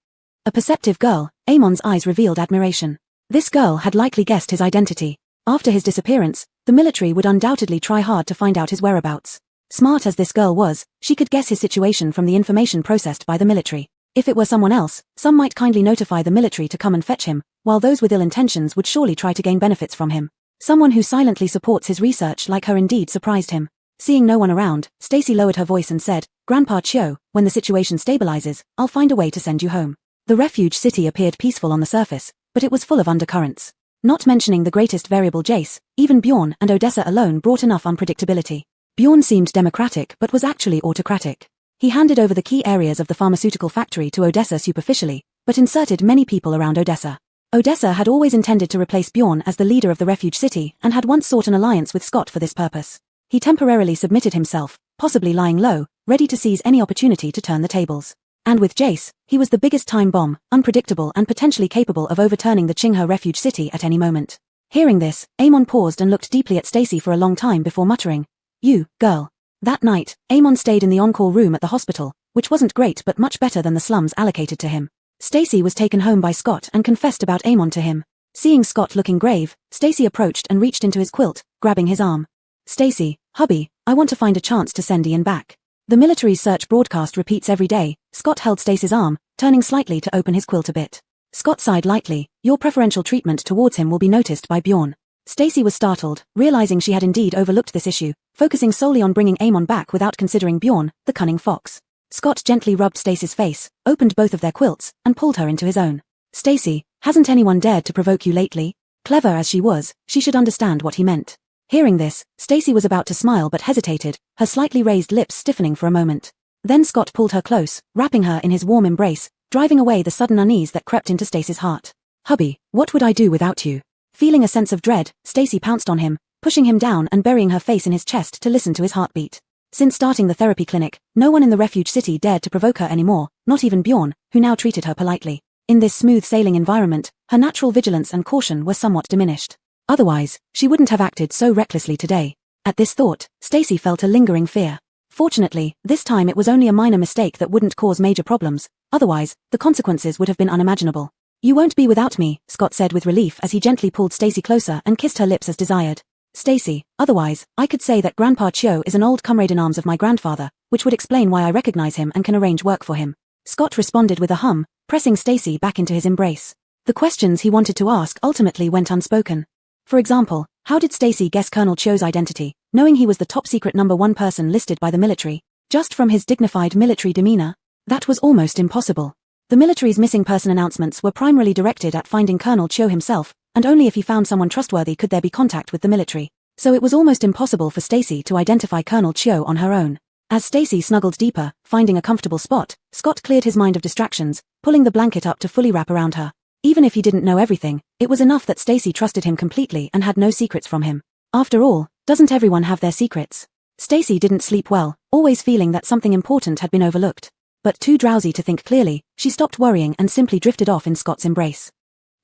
A perceptive girl, Amon's eyes revealed admiration. This girl had likely guessed his identity. After his disappearance, the military would undoubtedly try hard to find out his whereabouts. Smart as this girl was, she could guess his situation from the information processed by the military. If it were someone else, some might kindly notify the military to come and fetch him, while those with ill intentions would surely try to gain benefits from him. Someone who silently supports his research like her indeed surprised him. Seeing no one around, Stacy lowered her voice and said, "Grandpa Chio, when the situation stabilizes, I'll find a way to send you home." The refuge city appeared peaceful on the surface, but it was full of undercurrents. Not mentioning the greatest variable Jace, even Bjorn and Odessa alone brought enough unpredictability. Bjorn seemed democratic but was actually autocratic. He handed over the key areas of the pharmaceutical factory to Odessa superficially, but inserted many people around Odessa. Odessa had always intended to replace Bjorn as the leader of the refuge city and had once sought an alliance with Scott for this purpose. He temporarily submitted himself, possibly lying low, ready to seize any opportunity to turn the tables. And with Jace, he was the biggest time bomb, unpredictable and potentially capable of overturning the Qinghe refuge city at any moment. Hearing this, Amon paused and looked deeply at Stacy for a long time before muttering, "You, girl." That night, Amon stayed in the on-call room at the hospital, which wasn't great but much better than the slums allocated to him. Stacy was taken home by Scott and confessed about Amon to him. Seeing Scott looking grave, Stacy approached and reached into his quilt, grabbing his arm. "Stacy, hubby, I want to find a chance to send Ian back." The military's search broadcast repeats every day. Scott held Stacy's arm, turning slightly to open his quilt a bit. Scott sighed lightly. "Your preferential treatment towards him will be noticed by Bjorn." Stacy was startled, realizing she had indeed overlooked this issue, focusing solely on bringing Amon back without considering Bjorn, the cunning fox. Scott gently rubbed Stacy's face, opened both of their quilts, and pulled her into his own. "Stacy, hasn't anyone dared to provoke you lately?" Clever as she was, she should understand what he meant. Hearing this, Stacy was about to smile but hesitated, her slightly raised lips stiffening for a moment. Then Scott pulled her close, wrapping her in his warm embrace, driving away the sudden unease that crept into Stacy's heart. "Hubby, what would I do without you?" Feeling a sense of dread, Stacy pounced on him, pushing him down and burying her face in his chest to listen to his heartbeat. Since starting the therapy clinic, no one in the refuge city dared to provoke her anymore, not even Bjorn, who now treated her politely. In this smooth sailing environment, her natural vigilance and caution were somewhat diminished. Otherwise, she wouldn't have acted so recklessly today. At this thought, Stacy felt a lingering fear. Fortunately, this time it was only a minor mistake that wouldn't cause major problems, otherwise, the consequences would have been unimaginable. "You won't be without me," Scott said with relief as he gently pulled Stacy closer and kissed her lips as desired. "Stacy, otherwise, I could say that Grandpa Chio is an old comrade-in-arms of my grandfather, which would explain why I recognize him and can arrange work for him." Scott responded with a hum, pressing Stacy back into his embrace. The questions he wanted to ask ultimately went unspoken. For example, how did Stacy guess Colonel Chio's identity, knowing he was the top-secret #1 person listed by the military? Just from his dignified military demeanor? That was almost impossible. The military's missing person announcements were primarily directed at finding Colonel Chio himself, and only if he found someone trustworthy could there be contact with the military. So it was almost impossible for Stacy to identify Colonel Chio on her own. As Stacy snuggled deeper, finding a comfortable spot, Scott cleared his mind of distractions, pulling the blanket up to fully wrap around her. Even if he didn't know everything, it was enough that Stacy trusted him completely and had no secrets from him. After all, doesn't everyone have their secrets? Stacy didn't sleep well, always feeling that something important had been overlooked. But too drowsy to think clearly, she stopped worrying and simply drifted off in Scott's embrace.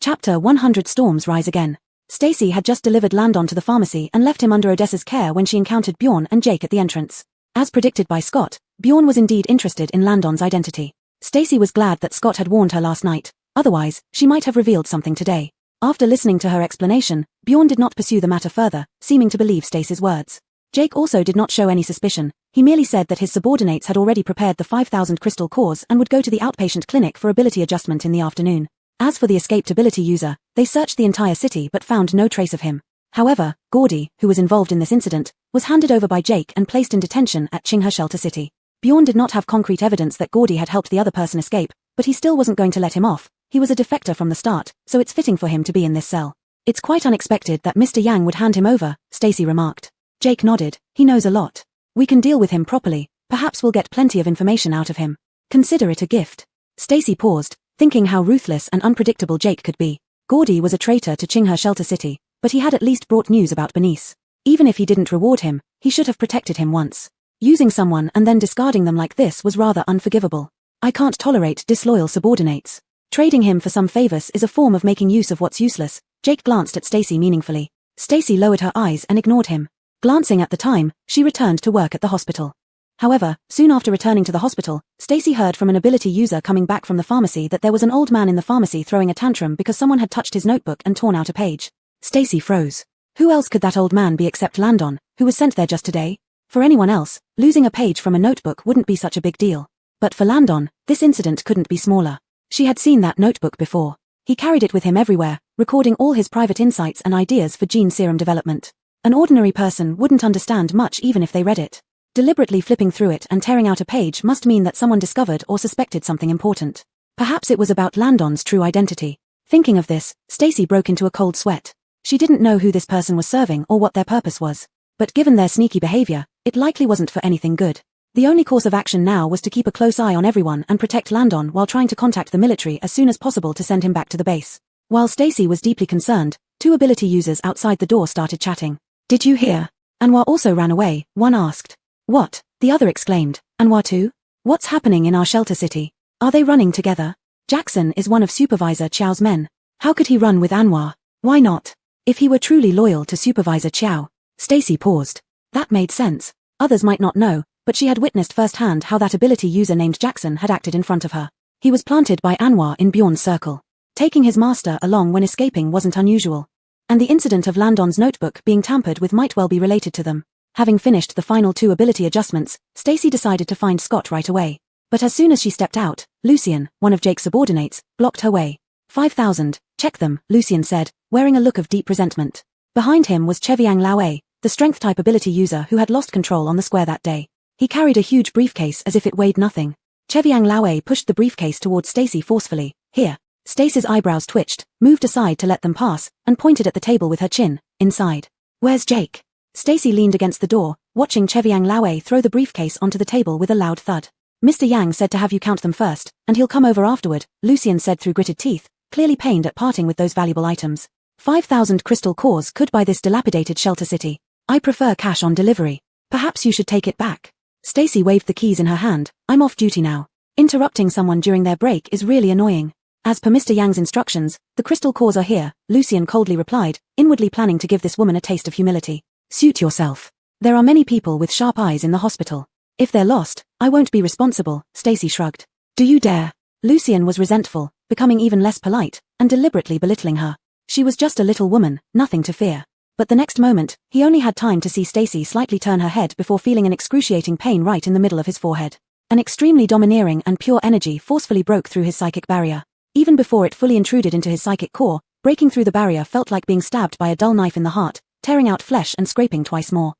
Chapter 100 Storms Rise Again. Stacy had just delivered Landon to the pharmacy and left him under Odessa's care when she encountered Bjorn and Jake at the entrance. As predicted by Scott, Bjorn was indeed interested in Landon's identity. Stacy was glad that Scott had warned her last night, otherwise, she might have revealed something today. After listening to her explanation, Bjorn did not pursue the matter further, seeming to believe Stacy's words. Jake also did not show any suspicion. He merely said that his subordinates had already prepared the 5,000 crystal cores and would go to the outpatient clinic for ability adjustment in the afternoon. As for the escaped ability user, they searched the entire city but found no trace of him. However, Gordy, who was involved in this incident, was handed over by Jake and placed in detention at Qinghe Shelter City. Bjorn did not have concrete evidence that Gordy had helped the other person escape, but he still wasn't going to let him off. He was a defector from the start, so it's fitting for him to be in this cell. "It's quite unexpected that Mr. Yang would hand him over," Stacy remarked. Jake nodded. "He knows a lot. We can deal with him properly. Perhaps we'll get plenty of information out of him. Consider it a gift." Stacy paused, thinking how ruthless and unpredictable Jake could be. Gordy was a traitor to Qinghe Shelter City, but he had at least brought news about Bernice. Even if he didn't reward him, he should have protected him once. Using someone and then discarding them like this was rather unforgivable. "I can't tolerate disloyal subordinates. Trading him for some favors is a form of making use of what's useless." Jake glanced at Stacy meaningfully. Stacy lowered her eyes and ignored him. Glancing at the time, she returned to work at the hospital. However, soon after returning to the hospital, Stacy heard from an ability user coming back from the pharmacy that there was an old man in the pharmacy throwing a tantrum because someone had touched his notebook and torn out a page. Stacy froze. Who else could that old man be except Landon, who was sent there just today? For anyone else, losing a page from a notebook wouldn't be such a big deal. But for Landon, this incident couldn't be smaller. She had seen that notebook before. He carried it with him everywhere, recording all his private insights and ideas for gene serum development. An ordinary person wouldn't understand much even if they read it. Deliberately flipping through it and tearing out a page must mean that someone discovered or suspected something important. Perhaps it was about Landon's true identity. Thinking of this, Stacy broke into a cold sweat. She didn't know who this person was serving or what their purpose was. But given their sneaky behavior, it likely wasn't for anything good. The only course of action now was to keep a close eye on everyone and protect Landon while trying to contact the military as soon as possible to send him back to the base. While Stacy was deeply concerned, two ability users outside the door started chatting. "Did you hear?" Anwar also ran away, one asked. "What?" the other exclaimed. "Anwar too? What's happening in our shelter city? Are they running together?" Jackson is one of Supervisor Chiao's men. How could he run with Anwar? Why not? If he were truly loyal to Supervisor Chiao. Stacy paused. That made sense. Others might not know, but she had witnessed firsthand how that ability user named Jackson had acted in front of her. He was planted by Anwar in Bjorn's circle. Taking his master along when escaping wasn't unusual. And the incident of Landon's notebook being tampered with might well be related to them. Having finished the final two ability adjustments, Stacy decided to find Scott right away. But as soon as she stepped out, Lucien, one of Jake's subordinates, blocked her way. 5,000, check them, Lucien said, wearing a look of deep resentment. Behind him was Cheviang Laoe, the strength-type ability user who had lost control on the square that day. He carried a huge briefcase as if it weighed nothing. Cheviang Laoe pushed the briefcase towards Stacy forcefully. "Here." Stacy's eyebrows twitched, moved aside to let them pass, and pointed at the table with her chin. "Inside." "Where's Jake?" Stacy leaned against the door, watching Cheviang Laoe throw the briefcase onto the table with a loud thud. "Mr. Yang said to have you count them first, and he'll come over afterward," Lucien said through gritted teeth, clearly pained at parting with those valuable items. 5,000 crystal cores could buy this dilapidated shelter city. "I prefer cash on delivery. Perhaps you should take it back." Stacy waved the keys in her hand. "I'm off duty now. Interrupting someone during their break is really annoying." "As per Mr. Yang's instructions, the crystal cores are here," Lucien coldly replied, inwardly planning to give this woman a taste of humility. "Suit yourself. There are many people with sharp eyes in the hospital. If they're lost, I won't be responsible," Stacy shrugged. "Do you dare?" Lucien was resentful, becoming even less polite, and deliberately belittling her. She was just a little woman, nothing to fear. But the next moment, he only had time to see Stacy slightly turn her head before feeling an excruciating pain right in the middle of his forehead. An extremely domineering and pure energy forcefully broke through his psychic barrier. Even before it fully intruded into his psychic core, breaking through the barrier felt like being stabbed by a dull knife in the heart, tearing out flesh and scraping twice more.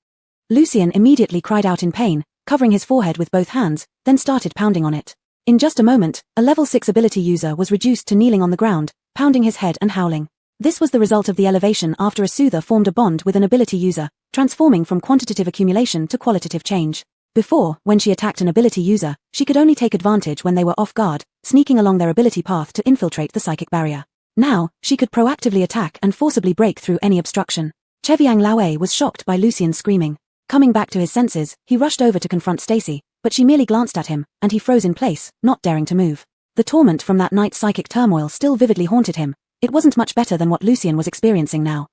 Lucien immediately cried out in pain, covering his forehead with both hands, then started pounding on it. In just a moment, a level 6 ability user was reduced to kneeling on the ground, pounding his head and howling. This was the result of the elevation after a soother formed a bond with an ability user, transforming from quantitative accumulation to qualitative change. Before, when she attacked an ability user, she could only take advantage when they were off guard, sneaking along their ability path to infiltrate the psychic barrier. Now, she could proactively attack and forcibly break through any obstruction. Cheviang Laoe was shocked by Lucien's screaming. Coming back to his senses, he rushed over to confront Stacy, but she merely glanced at him, and he froze in place, not daring to move. The torment from that night's psychic turmoil still vividly haunted him. It wasn't much better than what Lucien was experiencing now.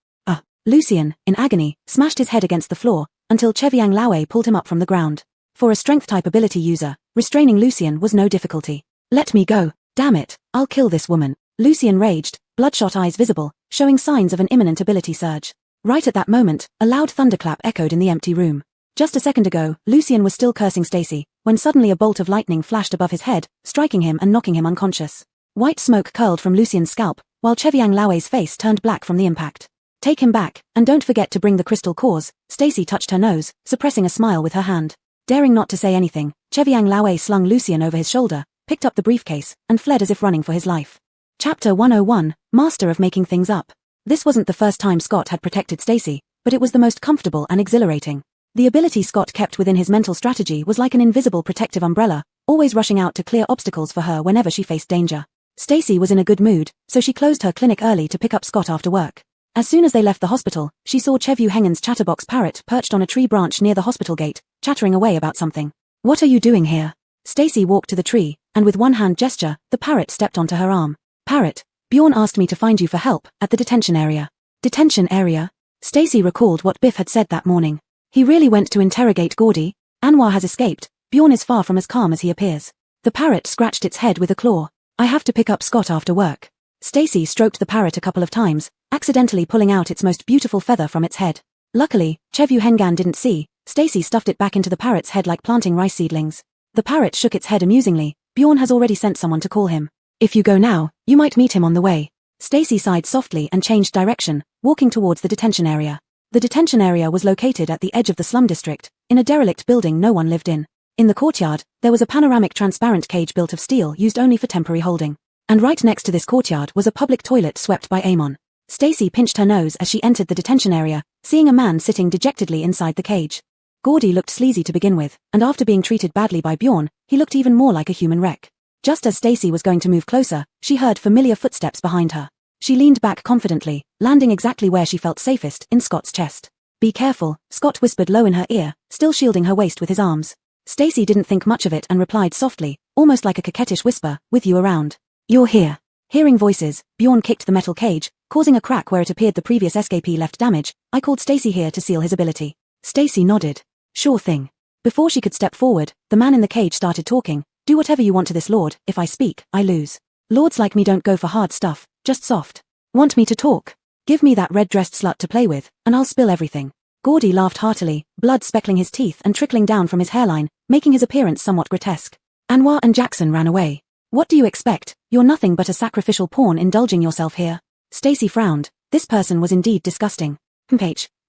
Lucien, in agony, smashed his head against the floor, until Cheviang Laoe pulled him up from the ground. For a strength-type ability user, restraining Lucien was no difficulty. "Let me go. Damn it, I'll kill this woman." Lucien raged, bloodshot eyes visible, showing signs of an imminent ability surge. Right at that moment, a loud thunderclap echoed in the empty room. Just a second ago, Lucien was still cursing Stacy, when suddenly a bolt of lightning flashed above his head, striking him and knocking him unconscious. White smoke curled from Lucien's scalp, while Cheviang Laoe's face turned black from the impact. "Take him back, and don't forget to bring the crystal cores." Stacy touched her nose, suppressing a smile with her hand. Daring not to say anything, Cheviang Laoe slung Lucien over his shoulder, picked up the briefcase, and fled as if running for his life. Chapter 101, Master of Making Things Up. This wasn't the first time Scott had protected Stacy, but it was the most comfortable and exhilarating. The ability Scott kept within his mental strategy was like an invisible protective umbrella, always rushing out to clear obstacles for her whenever she faced danger. Stacy was in a good mood, so she closed her clinic early to pick up Scott after work. As soon as they left the hospital, she saw Chevu Hengen's chatterbox parrot perched on a tree branch near the hospital gate, chattering away about something. "What are you doing here?" Stacy walked to the tree, and with one hand gesture, the parrot stepped onto her arm. "Parrot, Bjorn asked me to find you for help at the detention area." Detention area? Stacy recalled what Biff had said that morning. He really went to interrogate Gordy. Anwar has escaped. Bjorn is far from as calm as he appears. The parrot scratched its head with a claw. "I have to pick up Scott after work." Stacy stroked the parrot a couple of times, accidentally pulling out its most beautiful feather from its head. Luckily, Chevu Hengan didn't see. Stacy stuffed it back into the parrot's head like planting rice seedlings. The parrot shook its head amusingly. Bjorn has already sent someone to call him. If you go now, you might meet him on the way. Stacy sighed softly and changed direction, walking towards the detention area. The detention area was located at the edge of the slum district, in a derelict building no one lived in. In the courtyard, there was a panoramic transparent cage built of steel used only for temporary holding. And right next to this courtyard was a public toilet swept by Amon. Stacy pinched her nose as she entered the detention area, seeing a man sitting dejectedly inside the cage. Gordy looked sleazy to begin with, and after being treated badly by Bjorn, he looked even more like a human wreck. Just as Stacy was going to move closer, she heard familiar footsteps behind her. She leaned back confidently, landing exactly where she felt safest, in Scott's chest. "Be careful," Scott whispered low in her ear, still shielding her waist with his arms. Stacy didn't think much of it and replied softly, almost like a coquettish whisper, "With you around." "You're here." Hearing voices, Bjorn kicked the metal cage, causing a crack where it appeared the previous escapee left damage. "I called Stacy here to seal his ability." Stacy nodded. "Sure thing." Before she could step forward, the man in the cage started talking. "Do whatever you want to this lord. If I speak, I lose. Lords like me don't go for hard stuff, just soft. Want me to talk? Give me that red-dressed slut to play with, and I'll spill everything." Gordy laughed heartily, blood speckling his teeth and trickling down from his hairline, making his appearance somewhat grotesque. Anwar and Jackson ran away. "What do you expect? You're nothing but a sacrificial pawn indulging yourself here." Stacy frowned. This person was indeed disgusting.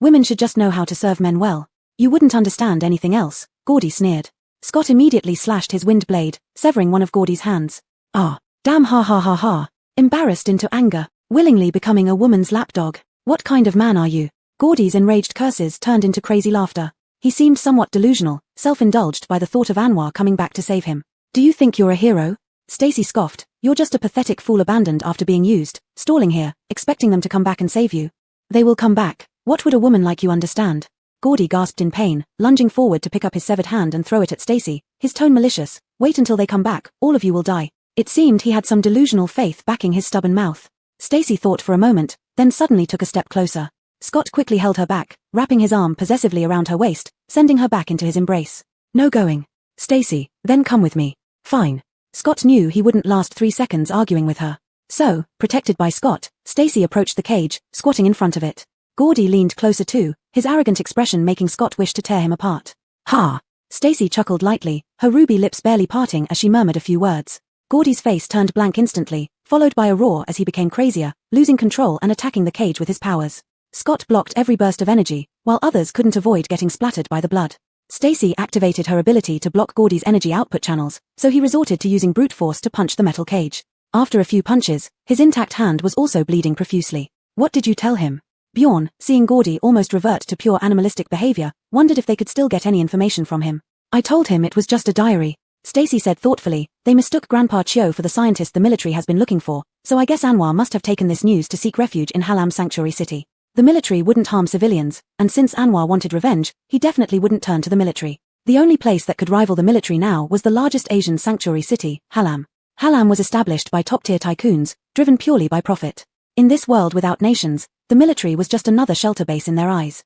Women should just know how to serve men well. You wouldn't understand anything else, Gordy sneered. Scott immediately slashed his wind blade, severing one of Gordy's hands. "Ah, damn, ha ha ha ha." Embarrassed into anger, willingly becoming a woman's lapdog. "What kind of man are you?" Gordy's enraged curses turned into crazy laughter. He seemed somewhat delusional, self-indulged by the thought of Anwar coming back to save him. "Do you think you're a hero?" Stacy scoffed. "You're just a pathetic fool abandoned after being used, stalling here, expecting them to come back and save you." "They will come back. What would a woman like you understand?" Gordy gasped in pain, lunging forward to pick up his severed hand and throw it at Stacy, his tone malicious. "Wait until they come back, all of you will die." It seemed he had some delusional faith backing his stubborn mouth. Stacy thought for a moment, then suddenly took a step closer. Scott quickly held her back, wrapping his arm possessively around her waist, sending her back into his embrace. "No going." "Stacy, then come with me." "Fine." Scott knew he wouldn't last 3 seconds arguing with her. So, protected by Scott, Stacy approached the cage, squatting in front of it. Gordy leaned closer too, his arrogant expression making Scott wish to tear him apart. "Ha!" Stacy chuckled lightly, her ruby lips barely parting as she murmured a few words. Gordy's face turned blank instantly, followed by a roar as he became crazier, losing control and attacking the cage with his powers. Scott blocked every burst of energy, while others couldn't avoid getting splattered by the blood. Stacy activated her ability to block Gordy's energy output channels, so he resorted to using brute force to punch the metal cage. After a few punches, his intact hand was also bleeding profusely. "What did you tell him?" Bjorn, seeing Gordy almost revert to pure animalistic behavior, wondered if they could still get any information from him. "I told him it was just a diary," Stacy said thoughtfully. "They mistook Grandpa Chio for the scientist the military has been looking for, so I guess Anwar must have taken this news to seek refuge in Hallam Sanctuary City. The military wouldn't harm civilians, and since Anwar wanted revenge, he definitely wouldn't turn to the military. The only place that could rival the military now was the largest Asian sanctuary city, Hallam. Hallam was established by top-tier tycoons, driven purely by profit. In this world without nations, the military was just another shelter base in their eyes.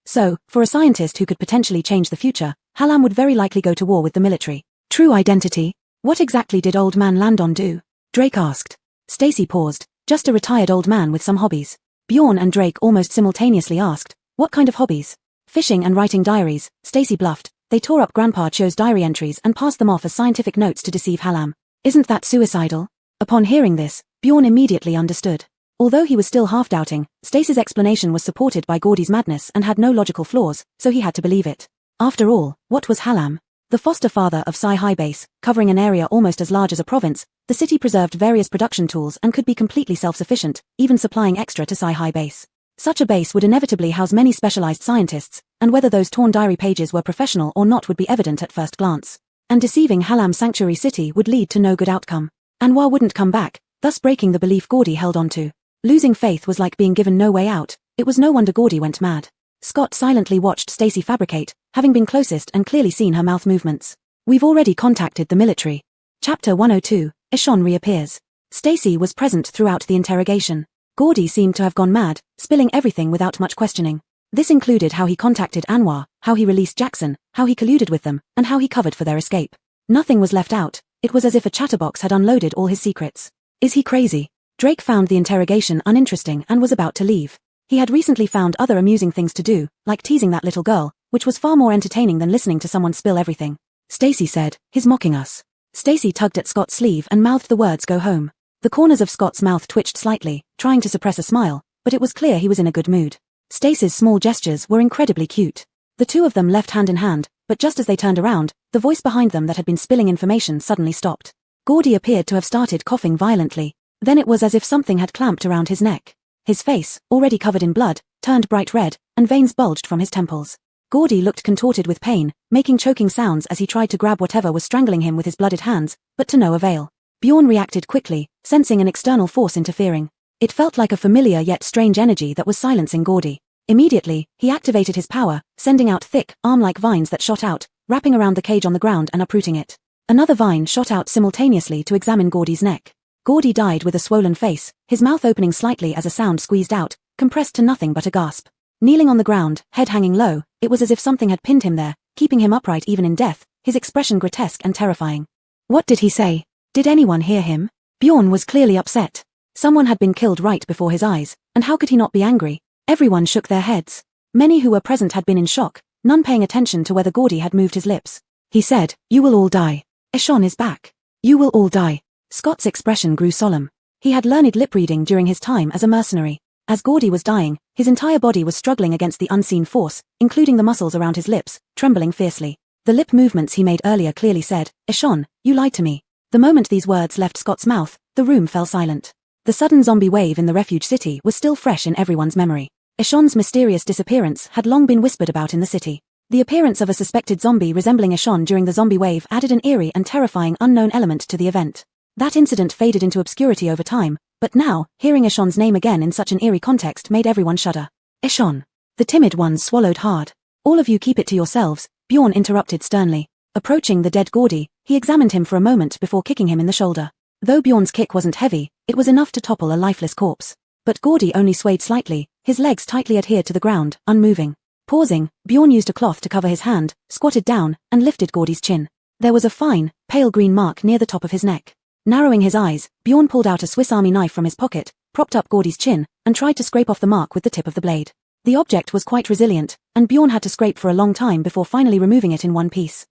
So, for a scientist who could potentially change the future, Hallam would very likely go to war with the military. True identity? What exactly did Old Man Landon do? Drake asked. Stacy paused. Just a retired old man with some hobbies. Bjorn and Drake almost simultaneously asked, "What kind of hobbies?" "Fishing and writing diaries," Stacy bluffed. They tore up Grandpa Cho's diary entries and passed them off as scientific notes to deceive Hallam. "Isn't that suicidal?" Upon hearing this, Bjorn immediately understood. Although he was still half-doubting, Stacy's explanation was supported by Gordy's madness and had no logical flaws, so he had to believe it. After all, what was Hallam? The foster father of Psi High Base, covering an area almost as large as a province, the city preserved various production tools and could be completely self-sufficient, even supplying extra to Psi High Base. Such a base would inevitably house many specialized scientists, and whether those torn diary pages were professional or not would be evident at first glance. And deceiving Hallam Sanctuary City would lead to no good outcome. Anwar wouldn't come back, thus breaking the belief Gordy held on to. Losing faith was like being given no way out. It was no wonder Gordy went mad. Scott silently watched Stacy fabricate, having been closest and clearly seen her mouth movements. "We've already contacted the military." Chapter 102, Ishon reappears. Stacy was present throughout the interrogation. Gordy seemed to have gone mad, spilling everything without much questioning. This included how he contacted Anwar, how he released Jackson, how he colluded with them, and how he covered for their escape. Nothing was left out. It was as if a chatterbox had unloaded all his secrets. Is he crazy? Drake found the interrogation uninteresting and was about to leave. He had recently found other amusing things to do, like teasing that little girl, which was far more entertaining than listening to someone spill everything. Stacy said, "He's mocking us." Stacy tugged at Scott's sleeve and mouthed the words, "Go home." The corners of Scott's mouth twitched slightly, trying to suppress a smile, but it was clear he was in a good mood. Stacy's small gestures were incredibly cute. The two of them left hand in hand, but just as they turned around, the voice behind them that had been spilling information suddenly stopped. Gordy appeared to have started coughing violently. Then it was as if something had clamped around his neck. His face, already covered in blood, turned bright red, and veins bulged from his temples. Gordy looked contorted with pain, making choking sounds as he tried to grab whatever was strangling him with his blooded hands, but to no avail. Bjorn reacted quickly, sensing an external force interfering. It felt like a familiar yet strange energy that was silencing Gordy. Immediately, he activated his power, sending out thick, arm-like vines that shot out, wrapping around the cage on the ground and uprooting it. Another vine shot out simultaneously to examine Gordy's neck. Gordy died with a swollen face, his mouth opening slightly as a sound squeezed out, compressed to nothing but a gasp. Kneeling on the ground, head hanging low, it was as if something had pinned him there, keeping him upright even in death, his expression grotesque and terrifying. What did he say? Did anyone hear him? Bjorn was clearly upset. Someone had been killed right before his eyes, and how could he not be angry? Everyone shook their heads. Many who were present had been in shock, none paying attention to whether Gordy had moved his lips. He said, "You will all die. Eshon is back. You will all die." Scott's expression grew solemn. He had learned lip reading during his time as a mercenary. As Gordy was dying, his entire body was struggling against the unseen force, including the muscles around his lips, trembling fiercely. The lip movements he made earlier clearly said, "Eshon, you lied to me." The moment these words left Scott's mouth, the room fell silent. The sudden zombie wave in the refuge city was still fresh in everyone's memory. Eshon's mysterious disappearance had long been whispered about in the city. The appearance of a suspected zombie resembling Eshon during the zombie wave added an eerie and terrifying unknown element to the event. That incident faded into obscurity over time, but now, hearing Eshon's name again in such an eerie context made everyone shudder. "Eshon." The timid ones swallowed hard. "All of you keep it to yourselves," Bjorn interrupted sternly. Approaching the dead Gordy, he examined him for a moment before kicking him in the shoulder. Though Bjorn's kick wasn't heavy, it was enough to topple a lifeless corpse. But Gordy only swayed slightly, his legs tightly adhered to the ground, unmoving. Pausing, Bjorn used a cloth to cover his hand, squatted down, and lifted Gordy's chin. There was a fine, pale green mark near the top of his neck. Narrowing his eyes, Bjorn pulled out a Swiss Army knife from his pocket, propped up Gordy's chin, and tried to scrape off the mark with the tip of the blade. The object was quite resilient, and Bjorn had to scrape for a long time before finally removing it in one piece.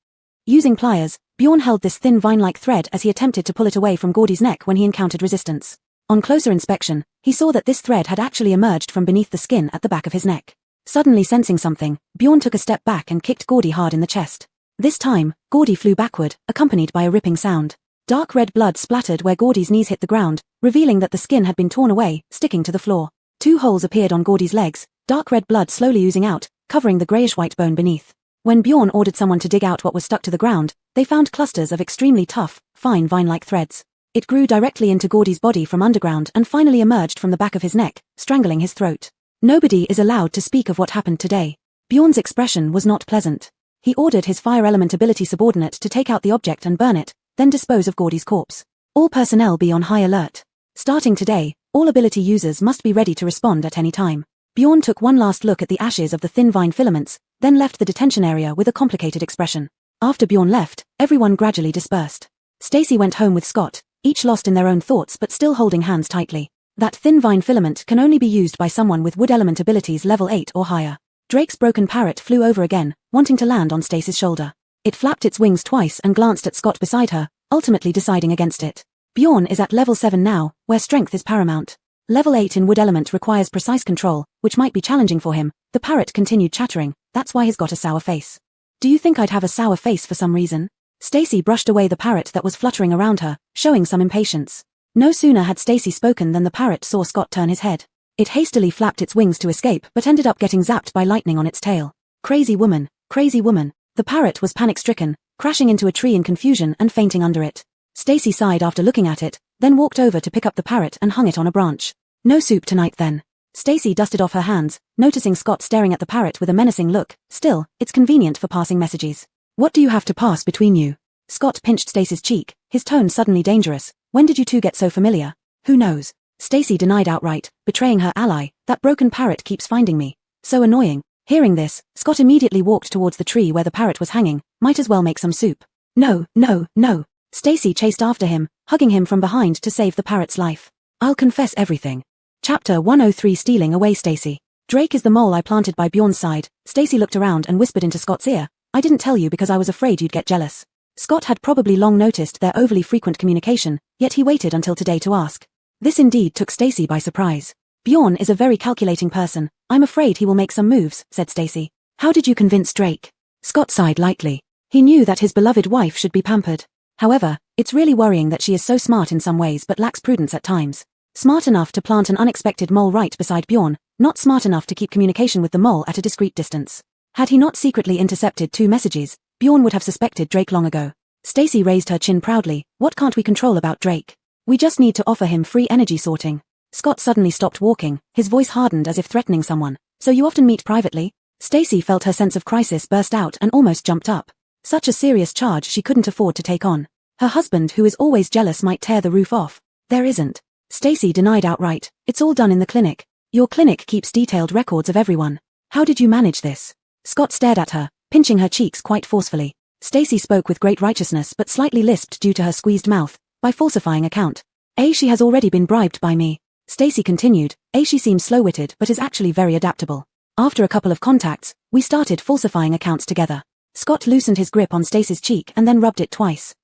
Using pliers, Bjorn held this thin vine-like thread as he attempted to pull it away from Gordy's neck when he encountered resistance. On closer inspection, he saw that this thread had actually emerged from beneath the skin at the back of his neck. Suddenly sensing something, Bjorn took a step back and kicked Gordy hard in the chest. This time, Gordy flew backward, accompanied by a ripping sound. Dark red blood splattered where Gordy's knees hit the ground, revealing that the skin had been torn away, sticking to the floor. 2 holes appeared on Gordy's legs, dark red blood slowly oozing out, covering the greyish-white bone beneath. When Bjorn ordered someone to dig out what was stuck to the ground, they found clusters of extremely tough, fine vine-like threads. It grew directly into Gordy's body from underground and finally emerged from the back of his neck, strangling his throat. Nobody is allowed to speak of what happened today. Bjorn's expression was not pleasant. He ordered his fire element ability subordinate to take out the object and burn it, then dispose of Gordy's corpse. All personnel be on high alert. Starting today, all ability users must be ready to respond at any time. Bjorn took one last look at the ashes of the thin vine filaments, then left the detention area with a complicated expression. After Bjorn left, everyone gradually dispersed. Stacy went home with Scott, each lost in their own thoughts but still holding hands tightly. That thin vine filament can only be used by someone with wood element abilities level 8 or higher. Drake's broken parrot flew over again, wanting to land on Stacy's shoulder. It flapped its wings twice and glanced at Scott beside her, ultimately deciding against it. Bjorn is at level 7 now, where strength is paramount. Level 8 in wood element requires precise control, which might be challenging for him. The parrot continued chattering, "That's why he's got a sour face." "Do you think I'd have a sour face for some reason?" Stacy brushed away the parrot that was fluttering around her, showing some impatience. No sooner had Stacy spoken than the parrot saw Scott turn his head. It hastily flapped its wings to escape but ended up getting zapped by lightning on its tail. Crazy woman, crazy woman. The parrot was panic-stricken, crashing into a tree in confusion and fainting under it. Stacy sighed after looking at it, then walked over to pick up the parrot and hung it on a branch. "No soup tonight then." Stacy dusted off her hands, noticing Scott staring at the parrot with a menacing look. "Still, it's convenient for passing messages. What do you have to pass between you?" Scott pinched Stacy's cheek, his tone suddenly dangerous. "When did you two get so familiar?" "Who knows?" Stacy denied outright, betraying her ally. "That broken parrot keeps finding me. So annoying." Hearing this, Scott immediately walked towards the tree where the parrot was hanging. "Might as well make some soup." "No, no, no." Stacy chased after him, hugging him from behind to save the parrot's life. "I'll confess everything." Chapter 103 Stealing Away Stacy. "Drake is the mole I planted by Bjorn's side." Stacy looked around and whispered into Scott's ear. "I didn't tell you because I was afraid you'd get jealous." Scott had probably long noticed their overly frequent communication, yet he waited until today to ask. This indeed took Stacy by surprise. Bjorn is a very calculating person. I'm afraid he will make some moves, said Stacy. How did you convince Drake? Scott sighed lightly. He knew that his beloved wife should be pampered. However, it's really worrying that she is so smart in some ways but lacks prudence at times. Smart enough to plant an unexpected mole right beside Bjorn, not smart enough to keep communication with the mole at a discreet distance. Had he not secretly intercepted 2 messages, Bjorn would have suspected Drake long ago. Stacy raised her chin proudly. What can't we control about Drake? We just need to offer him free energy sorting. Scott suddenly stopped walking, his voice hardened as if threatening someone. So you often meet privately? Stacy felt her sense of crisis burst out and almost jumped up. Such a serious charge she couldn't afford to take on. Her husband, who is always jealous, might tear the roof off. There isn't. Stacy denied outright. It's all done in the clinic. Your clinic keeps detailed records of everyone. How did you manage this? Scott stared at her, pinching her cheeks quite forcefully. Stacy spoke with great righteousness but slightly lisped due to her squeezed mouth. By falsifying account. She has already been bribed by me. Stacy continued. She seems slow-witted but is actually very adaptable. After a couple of contacts, we started falsifying accounts together. Scott loosened his grip on Stacy's cheek and then rubbed it twice.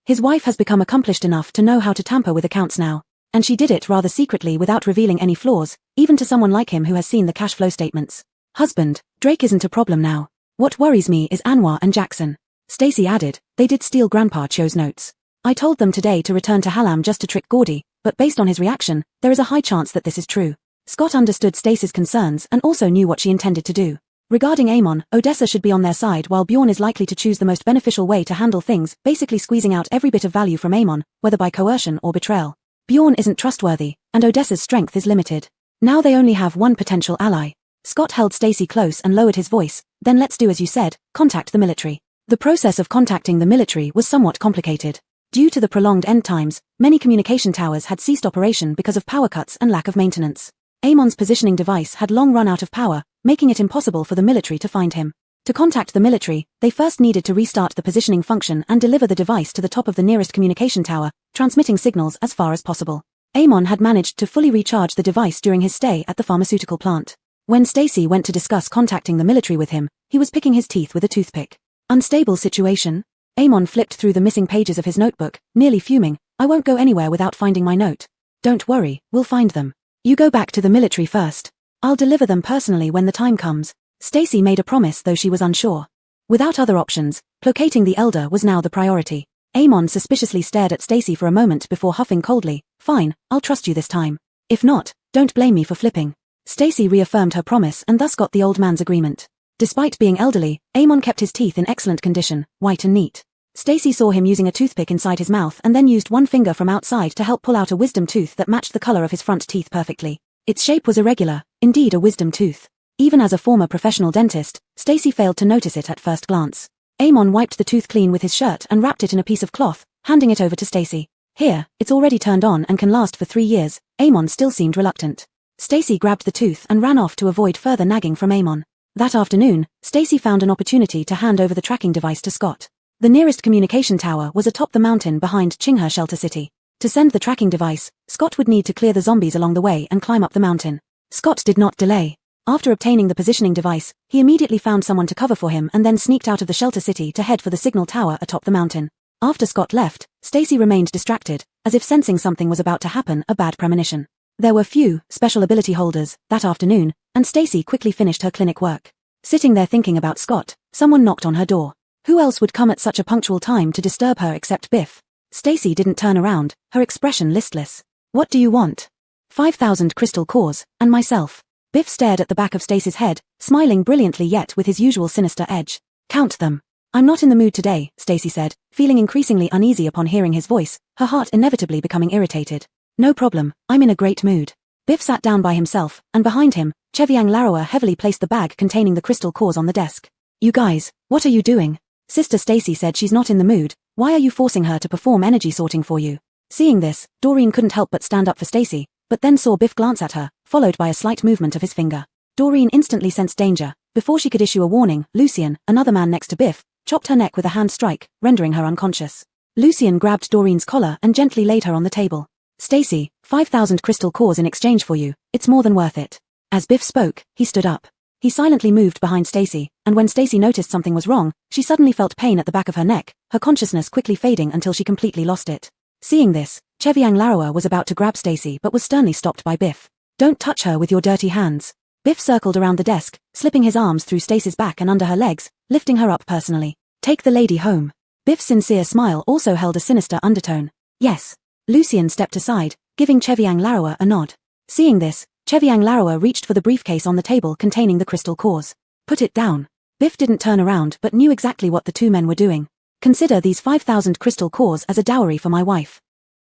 His wife has become accomplished enough to know how to tamper with accounts now. And she did it rather secretly without revealing any flaws, even to someone like him who has seen the cash flow statements. Husband, Drake isn't a problem now. What worries me is Anwar and Jackson. Stacy added, they did steal Grandpa Cho's notes. I told them today to return to Hallam just to trick Gordy, but based on his reaction, there is a high chance that this is true. Scott understood Stacy's concerns and also knew what she intended to do. Regarding Amon, Odessa should be on their side while Bjorn is likely to choose the most beneficial way to handle things, basically squeezing out every bit of value from Amon, whether by coercion or betrayal. Bjorn isn't trustworthy, and Odessa's strength is limited. Now they only have one potential ally. Scott held Stacy close and lowered his voice. Then let's do as you said, contact the military. The process of contacting the military was somewhat complicated. Due to the prolonged end times, many communication towers had ceased operation because of power cuts and lack of maintenance. Amon's positioning device had long run out of power, making it impossible for the military to find him. To contact the military, they first needed to restart the positioning function and deliver the device to the top of the nearest communication tower, transmitting signals as far as possible. Amon had managed to fully recharge the device during his stay at the pharmaceutical plant. When Stacy went to discuss contacting the military with him, he was picking his teeth with a toothpick. Unstable situation? Amon flipped through the missing pages of his notebook, nearly fuming. I won't go anywhere without finding my note. Don't worry, we'll find them. You go back to the military first. I'll deliver them personally when the time comes. Stacy made a promise though she was unsure. Without other options, placating the elder was now the priority. Amon suspiciously stared at Stacy for a moment before huffing coldly. Fine, I'll trust you this time. If not, don't blame me for flipping. Stacy reaffirmed her promise and thus got the old man's agreement. Despite being elderly, Amon kept his teeth in excellent condition, white and neat. Stacy saw him using a toothpick inside his mouth and then used one finger from outside to help pull out a wisdom tooth that matched the color of his front teeth perfectly. Its shape was irregular, indeed a wisdom tooth. Even as a former professional dentist, Stacy failed to notice it at first glance. Amon wiped the tooth clean with his shirt and wrapped it in a piece of cloth, handing it over to Stacy. Here, it's already turned on and can last for 3 years. Amon still seemed reluctant. Stacy grabbed the tooth and ran off to avoid further nagging from Amon. That afternoon, Stacy found an opportunity to hand over the tracking device to Scott. The nearest communication tower was atop the mountain behind Chingha Shelter City. To send the tracking device, Scott would need to clear the zombies along the way and climb up the mountain. Scott did not delay. After obtaining the positioning device, he immediately found someone to cover for him and then sneaked out of the shelter city to head for the signal tower atop the mountain. After Scott left, Stacy remained distracted, as if sensing something was about to happen, a bad premonition. There were few special ability holders that afternoon, and Stacy quickly finished her clinic work. Sitting there thinking about Scott, someone knocked on her door. Who else would come at such a punctual time to disturb her except Biff? Stacy didn't turn around, her expression listless. What do you want? 5,000 crystal cores, and myself. Biff stared at the back of Stacy's head, smiling brilliantly yet with his usual sinister edge. Count them. I'm not in the mood today, Stacy said, feeling increasingly uneasy upon hearing his voice, her heart inevitably becoming irritated. No problem, I'm in a great mood. Biff sat down by himself, and behind him, Cheviang Larawa heavily placed the bag containing the crystal cores on the desk. You guys, what are you doing? Sister Stacy said she's not in the mood. Why are you forcing her to perform energy sorting for you? Seeing this, Doreen couldn't help but stand up for Stacy, but then saw Biff glance at her, followed by a slight movement of his finger. Doreen instantly sensed danger. Before she could issue a warning, Lucien, another man next to Biff, chopped her neck with a hand strike, rendering her unconscious. Lucien grabbed Doreen's collar and gently laid her on the table. Stacy, 5,000 crystal cores in exchange for you. It's more than worth it. As Biff spoke, he stood up. He silently moved behind Stacy, and when Stacy noticed something was wrong, she suddenly felt pain at the back of her neck, her consciousness quickly fading until she completely lost it. Seeing this, Cheviang Larawa was about to grab Stacy but was sternly stopped by Biff. "Don't touch her with your dirty hands." Biff circled around the desk, slipping his arms through Stacy's back and under her legs, lifting her up personally. "Take the lady home." Biff's sincere smile also held a sinister undertone. "Yes." Lucien stepped aside, giving Cheviang Larawa a nod. Seeing this, Cheviang Larawa reached for the briefcase on the table containing the crystal cores. "Put it down." Biff didn't turn around but knew exactly what the two men were doing. "Consider these 5,000 crystal cores as a dowry for my wife."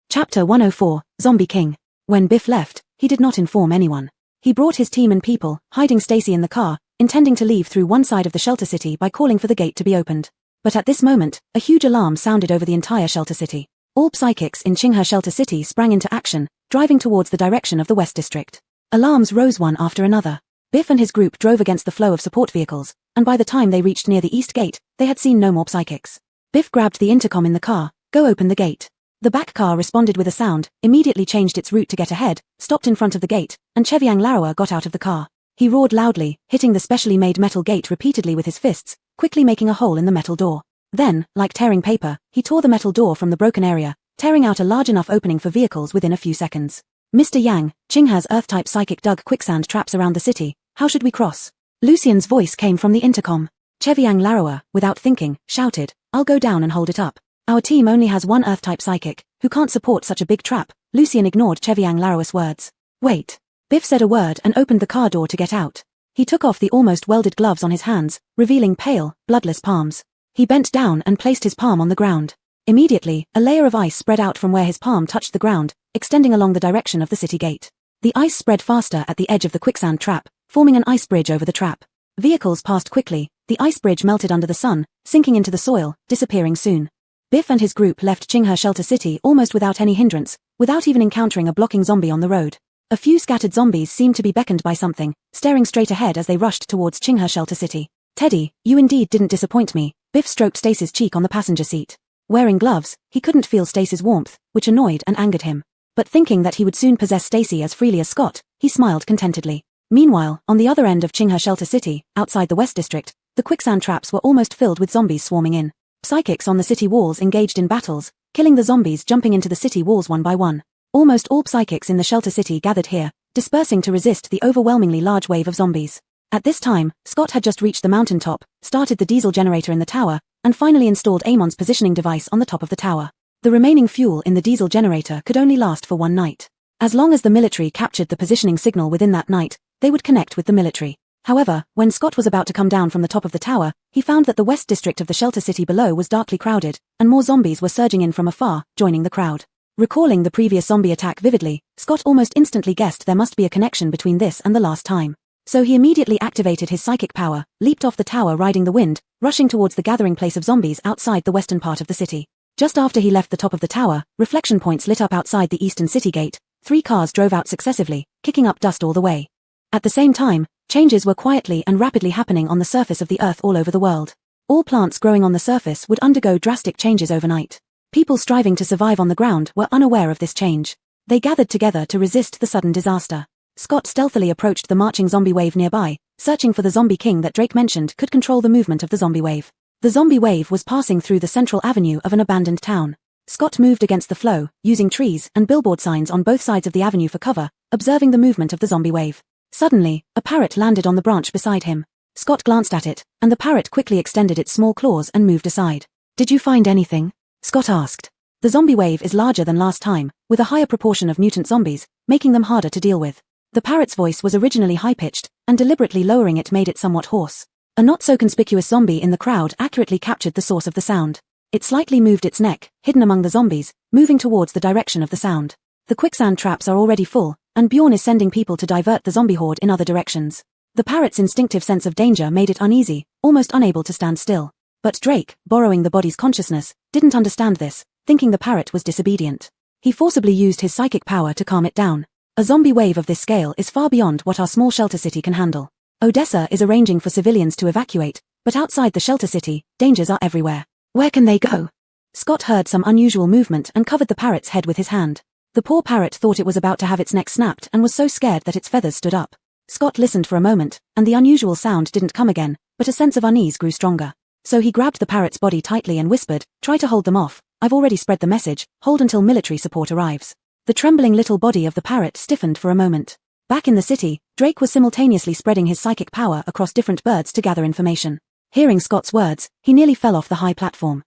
Chapter 104, Zombie King. When Biff left, he did not inform anyone. He brought his team and people, hiding Stacy in the car, intending to leave through one side of the shelter city by calling for the gate to be opened. But at this moment, a huge alarm sounded over the entire shelter city. All psychics in Qinghe Shelter City sprang into action, driving towards the direction of the West District. Alarms rose one after another. Biff and his group drove against the flow of support vehicles, and by the time they reached near the East Gate, they had seen no more psychics. Biff grabbed the intercom in the car. "Go open the gate." The back car responded with a sound, immediately changed its route to get ahead, stopped in front of the gate, and Cheviang Larawa got out of the car. He roared loudly, hitting the specially made metal gate repeatedly with his fists, quickly making a hole in the metal door. Then, like tearing paper, he tore the metal door from the broken area, tearing out a large enough opening for vehicles within a few seconds. "Mr. Yang, Qinghe's Earth-type psychic dug quicksand traps around the city. How should we cross?" Lucien's voice came from the intercom. Cheviang Larawa, without thinking, shouted, "I'll go down and hold it up. Our team only has one Earth-type psychic, who can't support such a big trap." Lucien ignored Cheviang Larawa's words. "Wait." Biff said a word and opened the car door to get out. He took off the almost welded gloves on his hands, revealing pale, bloodless palms. He bent down and placed his palm on the ground. Immediately, a layer of ice spread out from where his palm touched the ground, extending along the direction of the city gate. The ice spread faster at the edge of the quicksand trap, forming an ice bridge over the trap. Vehicles passed quickly, the ice bridge melted under the sun, sinking into the soil, disappearing soon. Biff and his group left Qinghe Shelter City almost without any hindrance, without even encountering a blocking zombie on the road. A few scattered zombies seemed to be beckoned by something, staring straight ahead as they rushed towards Qinghe Shelter City. "Teddy, you indeed didn't disappoint me." Biff stroked Stacy's cheek on the passenger seat. Wearing gloves, he couldn't feel Stacy's warmth, which annoyed and angered him. But thinking that he would soon possess Stacy as freely as Scott, he smiled contentedly. Meanwhile, on the other end of Qinghe Shelter City, outside the West District, the quicksand traps were almost filled with zombies swarming in. Psychics on the city walls engaged in battles, killing the zombies jumping into the city walls one by one. Almost all psychics in the Shelter City gathered here, dispersing to resist the overwhelmingly large wave of zombies. At this time, Scott had just reached the mountaintop, started the diesel generator in the tower, and finally installed Amon's positioning device on the top of the tower. The remaining fuel in the diesel generator could only last for one night. As long as the military captured the positioning signal within that night, they would connect with the military. However, when Scott was about to come down from the top of the tower, he found that the West District of the Shelter City below was darkly crowded, and more zombies were surging in from afar, joining the crowd. Recalling the previous zombie attack vividly, Scott almost instantly guessed there must be a connection between this and the last time. So he immediately activated his psychic power, leaped off the tower riding the wind, rushing towards the gathering place of zombies outside the western part of the city. Just after he left the top of the tower, reflection points lit up outside the eastern city gate. 3 cars drove out successively, kicking up dust all the way. At the same time, changes were quietly and rapidly happening on the surface of the earth all over the world. All plants growing on the surface would undergo drastic changes overnight. People striving to survive on the ground were unaware of this change. They gathered together to resist the sudden disaster. Scott stealthily approached the marching zombie wave nearby, searching for the zombie king that Drake mentioned could control the movement of the zombie wave. The zombie wave was passing through the central avenue of an abandoned town. Scott moved against the flow, using trees and billboard signs on both sides of the avenue for cover, observing the movement of the zombie wave. Suddenly, a parrot landed on the branch beside him. Scott glanced at it, and the parrot quickly extended its small claws and moved aside. "Did you find anything?" Scott asked. The zombie wave is larger than last time, with a higher proportion of mutant zombies, making them harder to deal with. The parrot's voice was originally high-pitched, and deliberately lowering it made it somewhat hoarse. A not-so-conspicuous zombie in the crowd accurately captured the source of the sound. It slightly moved its neck, hidden among the zombies, moving towards the direction of the sound. The quicksand traps are already full, and Bjorn is sending people to divert the zombie horde in other directions. The parrot's instinctive sense of danger made it uneasy, almost unable to stand still. But Drake, borrowing the body's consciousness, didn't understand this, thinking the parrot was disobedient. He forcibly used his psychic power to calm it down. A zombie wave of this scale is far beyond what our small shelter city can handle. Odessa is arranging for civilians to evacuate, but outside the shelter city, dangers are everywhere. Where can they go? Scott heard some unusual movement and covered the parrot's head with his hand. The poor parrot thought it was about to have its neck snapped and was so scared that its feathers stood up. Scott listened for a moment, and the unusual sound didn't come again, but a sense of unease grew stronger. So he grabbed the parrot's body tightly and whispered, "Try to hold them off. I've already spread the message. Hold until military support arrives." The trembling little body of the parrot stiffened for a moment. Back in the city, Drake was simultaneously spreading his psychic power across different birds to gather information. Hearing Scott's words, he nearly fell off the high platform.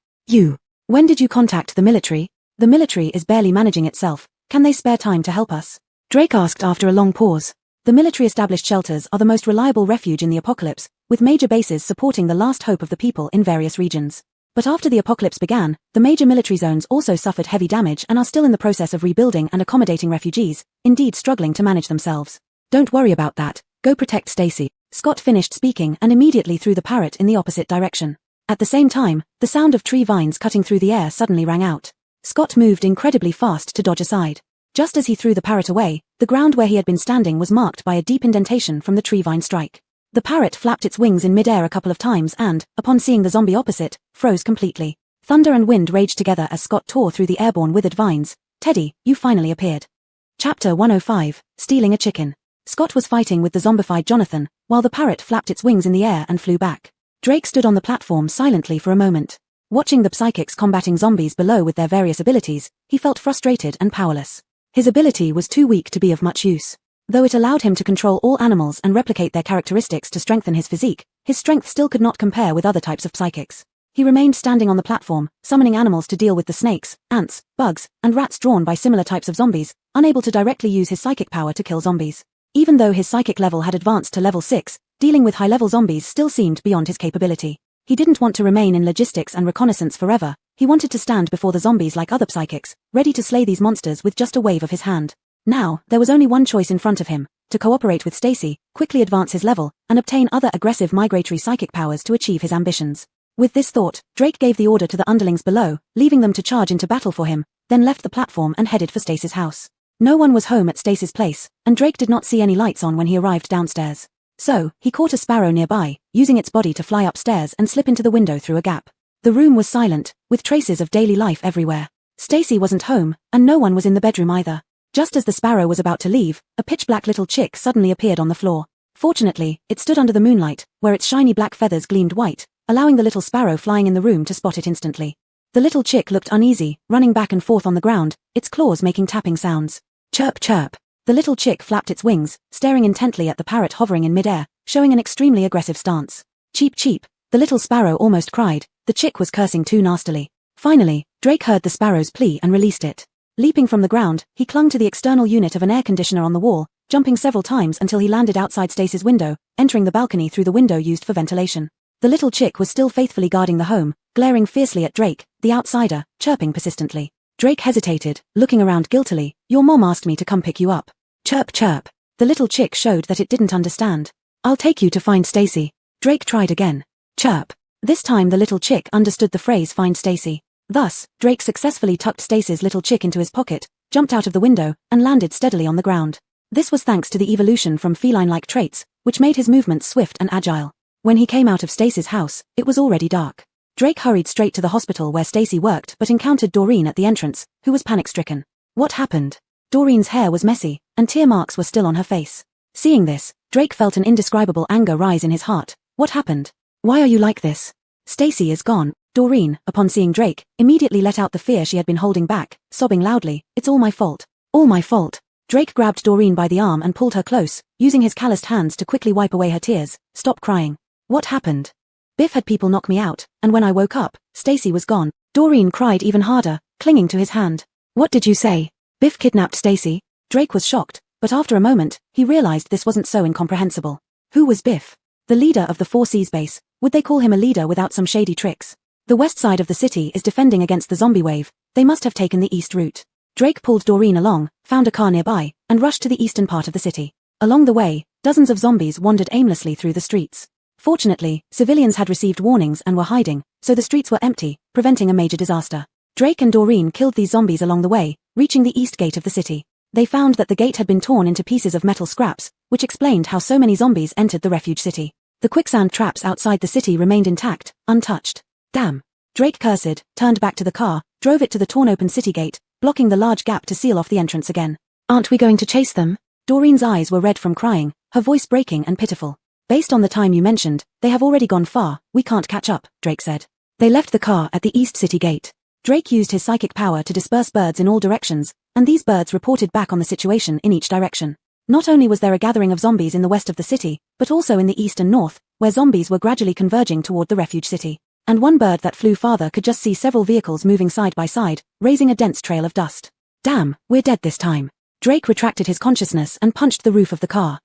When did you contact the military? The military is barely managing itself. Can they spare time to help us?" Drake asked after a long pause. The military-established shelters are the most reliable refuge in the apocalypse, with major bases supporting the last hope of the people in various regions. But after the apocalypse began, the major military zones also suffered heavy damage and are still in the process of rebuilding and accommodating refugees, indeed struggling to manage themselves. "Don't worry about that. Go protect Stacy." Scott finished speaking and immediately threw the parrot in the opposite direction. At the same time, the sound of tree vines cutting through the air suddenly rang out. Scott moved incredibly fast to dodge aside. Just as he threw the parrot away, the ground where he had been standing was marked by a deep indentation from the tree vine strike. The parrot flapped its wings in midair a couple of times and, upon seeing the zombie opposite, froze completely. Thunder and wind raged together as Scott tore through the airborne withered vines. "Teddy, you finally appeared." Chapter 105, Stealing a Chicken. Scott was fighting with the zombified Jonathan, while the parrot flapped its wings in the air and flew back. Drake stood on the platform silently for a moment. Watching the psychics combating zombies below with their various abilities, he felt frustrated and powerless. His ability was too weak to be of much use. Though it allowed him to control all animals and replicate their characteristics to strengthen his physique, his strength still could not compare with other types of psychics. He remained standing on the platform, summoning animals to deal with the snakes, ants, bugs, and rats drawn by similar types of zombies, unable to directly use his psychic power to kill zombies. Even though his psychic level had advanced to level 6, dealing with high-level zombies still seemed beyond his capability. He didn't want to remain in logistics and reconnaissance forever. He wanted to stand before the zombies like other psychics, ready to slay these monsters with just a wave of his hand. Now, there was only one choice in front of him: to cooperate with Stacy, quickly advance his level, and obtain other aggressive migratory psychic powers to achieve his ambitions. With this thought, Drake gave the order to the underlings below, leaving them to charge into battle for him, then left the platform and headed for Stacy's house. No one was home at Stacy's place, and Drake did not see any lights on when he arrived downstairs. So, he caught a sparrow nearby, using its body to fly upstairs and slip into the window through a gap. The room was silent, with traces of daily life everywhere. Stacy wasn't home, and no one was in the bedroom either. Just as the sparrow was about to leave, a pitch-black little chick suddenly appeared on the floor. Fortunately, it stood under the moonlight, where its shiny black feathers gleamed white, allowing the little sparrow flying in the room to spot it instantly. The little chick looked uneasy, running back and forth on the ground, its claws making tapping sounds. Chirp chirp. The little chick flapped its wings, staring intently at the parrot hovering in midair, showing an extremely aggressive stance. Cheep cheep. The little sparrow almost cried. The chick was cursing too nastily. Finally, Drake heard the sparrow's plea and released it. Leaping from the ground, he clung to the external unit of an air conditioner on the wall, jumping several times until he landed outside Stacy's window, entering the balcony through the window used for ventilation. The little chick was still faithfully guarding the home, glaring fiercely at Drake, the outsider, chirping persistently. Drake hesitated, looking around guiltily. "Your mom asked me to come pick you up." Chirp chirp. The little chick showed that it didn't understand. "I'll take you to find Stacy." Drake tried again. Chirp. This time the little chick understood the phrase "find Stacy." Thus, Drake successfully tucked Stacy's little chick into his pocket, jumped out of the window, and landed steadily on the ground. This was thanks to the evolution from feline-like traits, which made his movements swift and agile. When he came out of Stacy's house, it was already dark. Drake hurried straight to the hospital where Stacy worked but encountered Doreen at the entrance, who was panic-stricken. What happened? Doreen's hair was messy, and tear marks were still on her face. Seeing this, Drake felt an indescribable anger rise in his heart. What happened? Why are you like this? Stacy is gone. Doreen, upon seeing Drake, immediately let out the fear she had been holding back, sobbing loudly. "It's all my fault. All my fault." Drake grabbed Doreen by the arm and pulled her close, using his calloused hands to quickly wipe away her tears. "Stop crying." "What happened?" "Biff had people knock me out, and when I woke up, Stacy was gone." Doreen cried even harder, clinging to his hand. "What did you say? Biff kidnapped Stacy?" Drake was shocked, but after a moment, he realized this wasn't so incomprehensible. Who was Biff? The leader of the Four Seas base. Would they call him a leader without some shady tricks? The west side of the city is defending against the zombie wave. They must have taken the east route. Drake pulled Doreen along, found a car nearby, and rushed to the eastern part of the city. Along the way, dozens of zombies wandered aimlessly through the streets. Fortunately, civilians had received warnings and were hiding, so the streets were empty, preventing a major disaster. Drake and Doreen killed these zombies along the way, reaching the east gate of the city. They found that the gate had been torn into pieces of metal scraps, which explained how so many zombies entered the refuge city. The quicksand traps outside the city remained intact, untouched. Damn. Drake cursed, turned back to the car, drove it to the torn-open city gate, blocking the large gap to seal off the entrance again. "Aren't we going to chase them?" Doreen's eyes were red from crying, her voice breaking and pitiful. Based on the time you mentioned, they have already gone far, we can't catch up, Drake said. They left the car at the East City gate. Drake used his psychic power to disperse birds in all directions, and these birds reported back on the situation in each direction. Not only was there a gathering of zombies in the west of the city, but also in the east and north, where zombies were gradually converging toward the refuge city. And one bird that flew farther could just see several vehicles moving side by side, raising a dense trail of dust. Damn, we're dead this time. Drake retracted his consciousness and punched the roof of the car.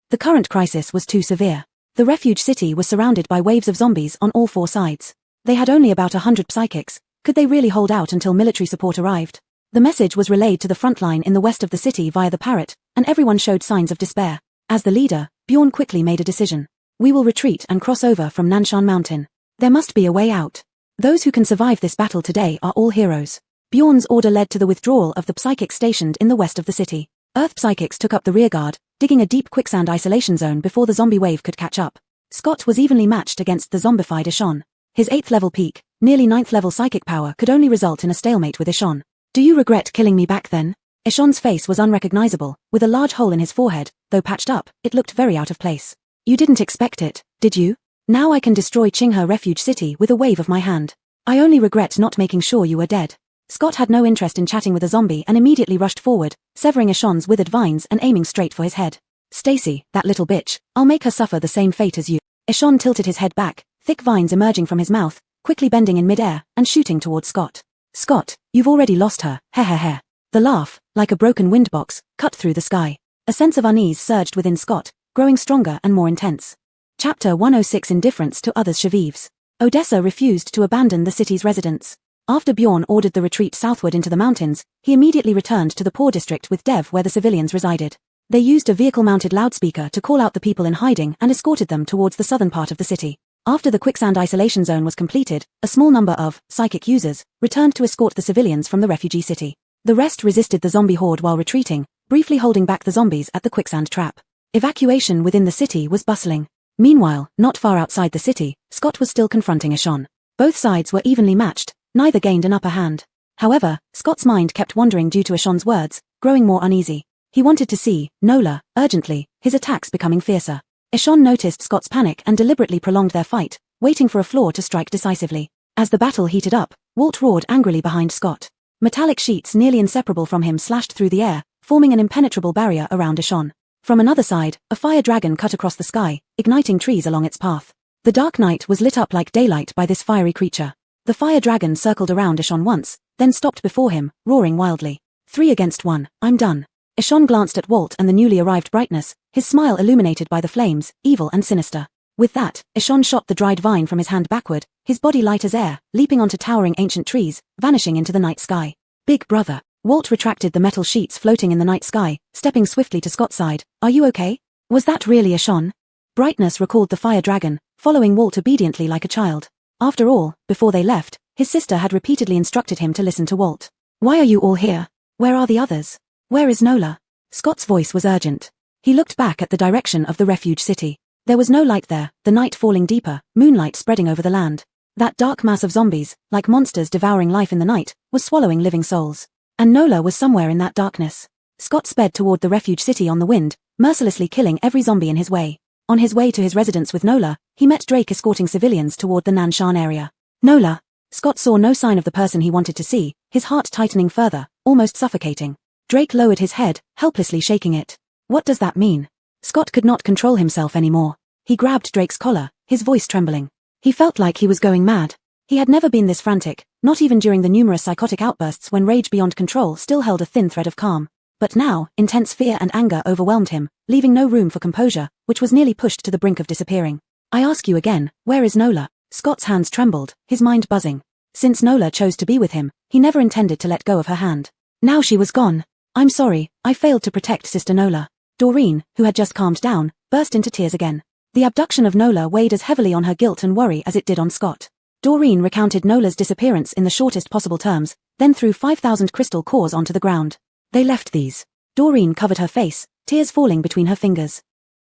The current crisis was too severe. The refuge city was surrounded by waves of zombies on all four sides. They had only about 100 psychics. Could they really hold out until military support arrived? The message was relayed to the front line in the west of the city via the parrot, and everyone showed signs of despair. As the leader, Bjorn quickly made a decision. We will retreat and cross over from Nanshan Mountain. There must be a way out. Those who can survive this battle today are all heroes. Bjorn's order led to the withdrawal of the psychics stationed in the west of the city. Earth psychics took up the rearguard, digging a deep quicksand isolation zone before the zombie wave could catch up. Scott was evenly matched against the zombified Ishon. His 8th level peak, nearly 9th level psychic power could only result in a stalemate with Ishon. Do you regret killing me back then? Ishon's face was unrecognizable, with a large hole in his forehead, though patched up, it looked very out of place. You didn't expect it, did you? Now I can destroy Qinghe Refuge City with a wave of my hand. I only regret not making sure you were dead. Scott had no interest in chatting with a zombie and immediately rushed forward, severing Ishon's withered vines and aiming straight for his head. Stacy, that little bitch, I'll make her suffer the same fate as you. Ishon tilted his head back, thick vines emerging from his mouth, quickly bending in midair, and shooting towards Scott. Scott, you've already lost her, heh. The laugh, like a broken windbox, cut through the sky. A sense of unease surged within Scott, growing stronger and more intense. Chapter 106 Indifference to others' Shavives. Odessa refused to abandon the city's residents. After Bjorn ordered the retreat southward into the mountains, he immediately returned to the poor district with Dev where the civilians resided. They used a vehicle-mounted loudspeaker to call out the people in hiding and escorted them towards the southern part of the city. After the quicksand isolation zone was completed, a small number of psychic users returned to escort the civilians from the refugee city. The rest resisted the zombie horde while retreating, briefly holding back the zombies at the quicksand trap. Evacuation within the city was bustling. Meanwhile, not far outside the city, Scott was still confronting Ishon. Both sides were evenly matched, neither gained an upper hand. However, Scott's mind kept wandering due to Ishon's words, growing more uneasy. He wanted to see Nola, urgently, his attacks becoming fiercer. Ishon noticed Scott's panic and deliberately prolonged their fight, waiting for a flaw to strike decisively. As the battle heated up, Walt roared angrily behind Scott. Metallic sheets nearly inseparable from him slashed through the air, forming an impenetrable barrier around Ishon. From another side, a fire dragon cut across the sky, igniting trees along its path. The dark night was lit up like daylight by this fiery creature. The fire dragon circled around Ishon once, then stopped before him, roaring wildly. 3 against 1, I'm done. Ishon glanced at Walt and the newly arrived brightness, his smile illuminated by the flames, evil and sinister. With that, Ishon shot the dried vine from his hand backward, his body light as air, leaping onto towering ancient trees, vanishing into the night sky. Big brother. Walt retracted the metal sheets floating in the night sky, stepping swiftly to Scott's side. Are you okay? Was that really Ishon? Brightness recalled the fire dragon, following Walt obediently like a child. After all, before they left, his sister had repeatedly instructed him to listen to Walt. Why are you all here? Where are the others? Where is Nola? Scott's voice was urgent. He looked back at the direction of the refuge city. There was no light there, the night falling deeper, moonlight spreading over the land. That dark mass of zombies, like monsters devouring life in the night, was swallowing living souls. And Nola was somewhere in that darkness. Scott sped toward the refuge city on the wind, mercilessly killing every zombie in his way. On his way to his residence with Nola, he met Drake escorting civilians toward the Nanshan area. Nola! Scott saw no sign of the person he wanted to see, his heart tightening further, almost suffocating. Drake lowered his head, helplessly shaking it. What does that mean? Scott could not control himself anymore. He grabbed Drake's collar, his voice trembling. He felt like he was going mad. He had never been this frantic, not even during the numerous psychotic outbursts when rage beyond control still held a thin thread of calm. But now, intense fear and anger overwhelmed him, leaving no room for composure, which was nearly pushed to the brink of disappearing. I ask you again, where is Nola? Scott's hands trembled, his mind buzzing. Since Nola chose to be with him, he never intended to let go of her hand. Now she was gone. I'm sorry, I failed to protect Sister Nola. Doreen, who had just calmed down, burst into tears again. The abduction of Nola weighed as heavily on her guilt and worry as it did on Scott. Doreen recounted Nola's disappearance in the shortest possible terms, then threw 5,000 crystal cores onto the ground. They left these. Doreen covered her face, tears falling between her fingers.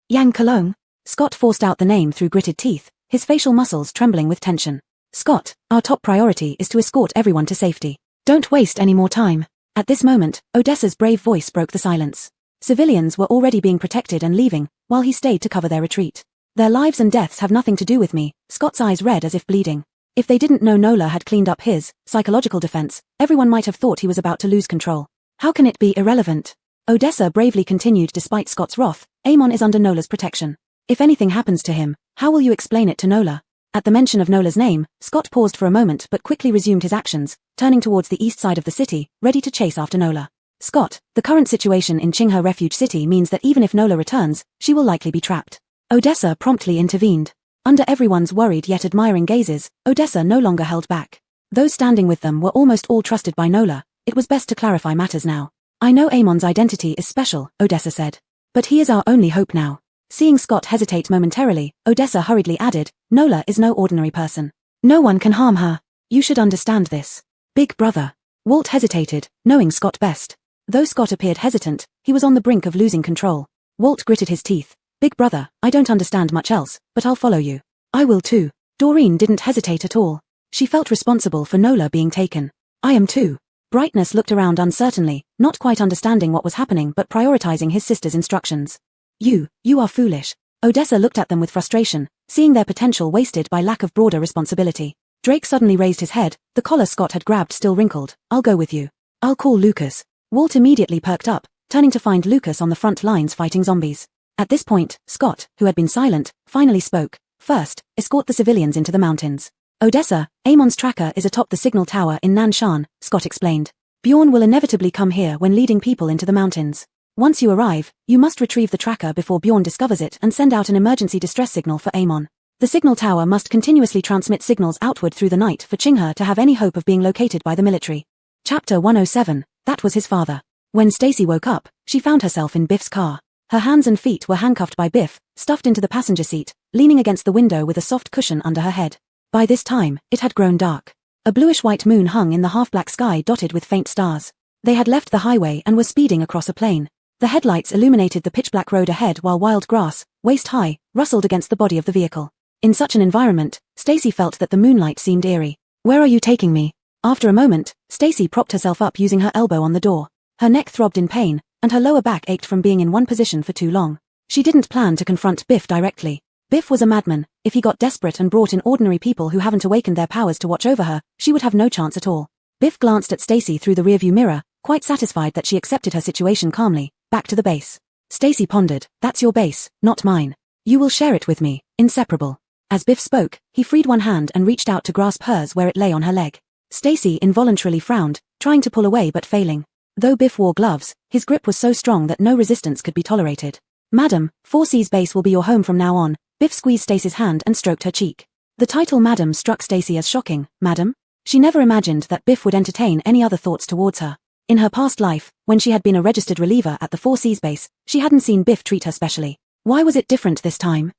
Yang Kalong? Scott forced out the name through gritted teeth, his facial muscles trembling with tension. Scott, our top priority is to escort everyone to safety. Don't waste any more time. At this moment, Odessa's brave voice broke the silence. Civilians were already being protected and leaving, while he stayed to cover their retreat. Their lives and deaths have nothing to do with me, Scott's eyes red as if bleeding. If they didn't know Nola had cleaned up his psychological defense, everyone might have thought he was about to lose control. How can it be irrelevant? Odessa bravely continued despite Scott's wrath. Amon is under Nola's protection. If anything happens to him, how will you explain it to Nola? At the mention of Nola's name, Scott paused for a moment but quickly resumed his actions, turning towards the east side of the city, ready to chase after Nola. Scott, the current situation in Qinghe Refuge City means that even if Nola returns, she will likely be trapped. Odessa promptly intervened. Under everyone's worried yet admiring gazes, Odessa no longer held back. Those standing with them were almost all trusted by Nola. It was best to clarify matters now. I know Amon's identity is special, Odessa said. But he is our only hope now. Seeing Scott hesitate momentarily, Odessa hurriedly added, Nola is no ordinary person. No one can harm her. You should understand this. Big brother. Walt hesitated, knowing Scott best. Though Scott appeared hesitant, he was on the brink of losing control. Walt gritted his teeth. Big brother, I don't understand much else, but I'll follow you. I will too. Doreen didn't hesitate at all. She felt responsible for Nola being taken. I am too. Brightness looked around uncertainly, not quite understanding what was happening but prioritizing his sister's instructions. You are foolish. Odessa looked at them with frustration, seeing their potential wasted by lack of broader responsibility. Drake suddenly raised his head, the collar Scott had grabbed still wrinkled. I'll go with you. I'll call Lucas. Walt immediately perked up, turning to find Lucas on the front lines fighting zombies. At this point, Scott, who had been silent, finally spoke. First, escort the civilians into the mountains. Odessa, Amon's tracker is atop the signal tower in Nanshan, Scott explained. Bjorn will inevitably come here when leading people into the mountains. Once you arrive, you must retrieve the tracker before Bjorn discovers it and send out an emergency distress signal for Amon. The signal tower must continuously transmit signals outward through the night for Qinghe to have any hope of being located by the military. Chapter 107. That was his father. When Stacy woke up, she found herself in Biff's car. Her hands and feet were handcuffed by Biff, stuffed into the passenger seat, leaning against the window with a soft cushion under her head. By this time, it had grown dark. A bluish-white moon hung in the half-black sky dotted with faint stars. They had left the highway and were speeding across a plain. The headlights illuminated the pitch-black road ahead while wild grass, waist-high, rustled against the body of the vehicle. In such an environment, Stacy felt that the moonlight seemed eerie. Where are you taking me? After a moment, Stacy propped herself up using her elbow on the door. Her neck throbbed in pain, and her lower back ached from being in one position for too long. She didn't plan to confront Biff directly. Biff was a madman. If he got desperate and brought in ordinary people who haven't awakened their powers to watch over her, she would have no chance at all. Biff glanced at Stacy through the rearview mirror, quite satisfied that she accepted her situation calmly. Back to the base. Stacy pondered, that's your base, not mine. You will share it with me, inseparable. As Biff spoke, he freed one hand and reached out to grasp hers where it lay on her leg. Stacy involuntarily frowned, trying to pull away but failing. Though Biff wore gloves, his grip was so strong that no resistance could be tolerated. Madam, 4C's base will be your home from now on. Biff squeezed Stacy's hand and stroked her cheek. The title Madam struck Stacy as shocking. Madam? She never imagined that Biff would entertain any other thoughts towards her. In her past life, when she had been a registered reliever at the 4C's base, she hadn't seen Biff treat her specially. Why was it different this time?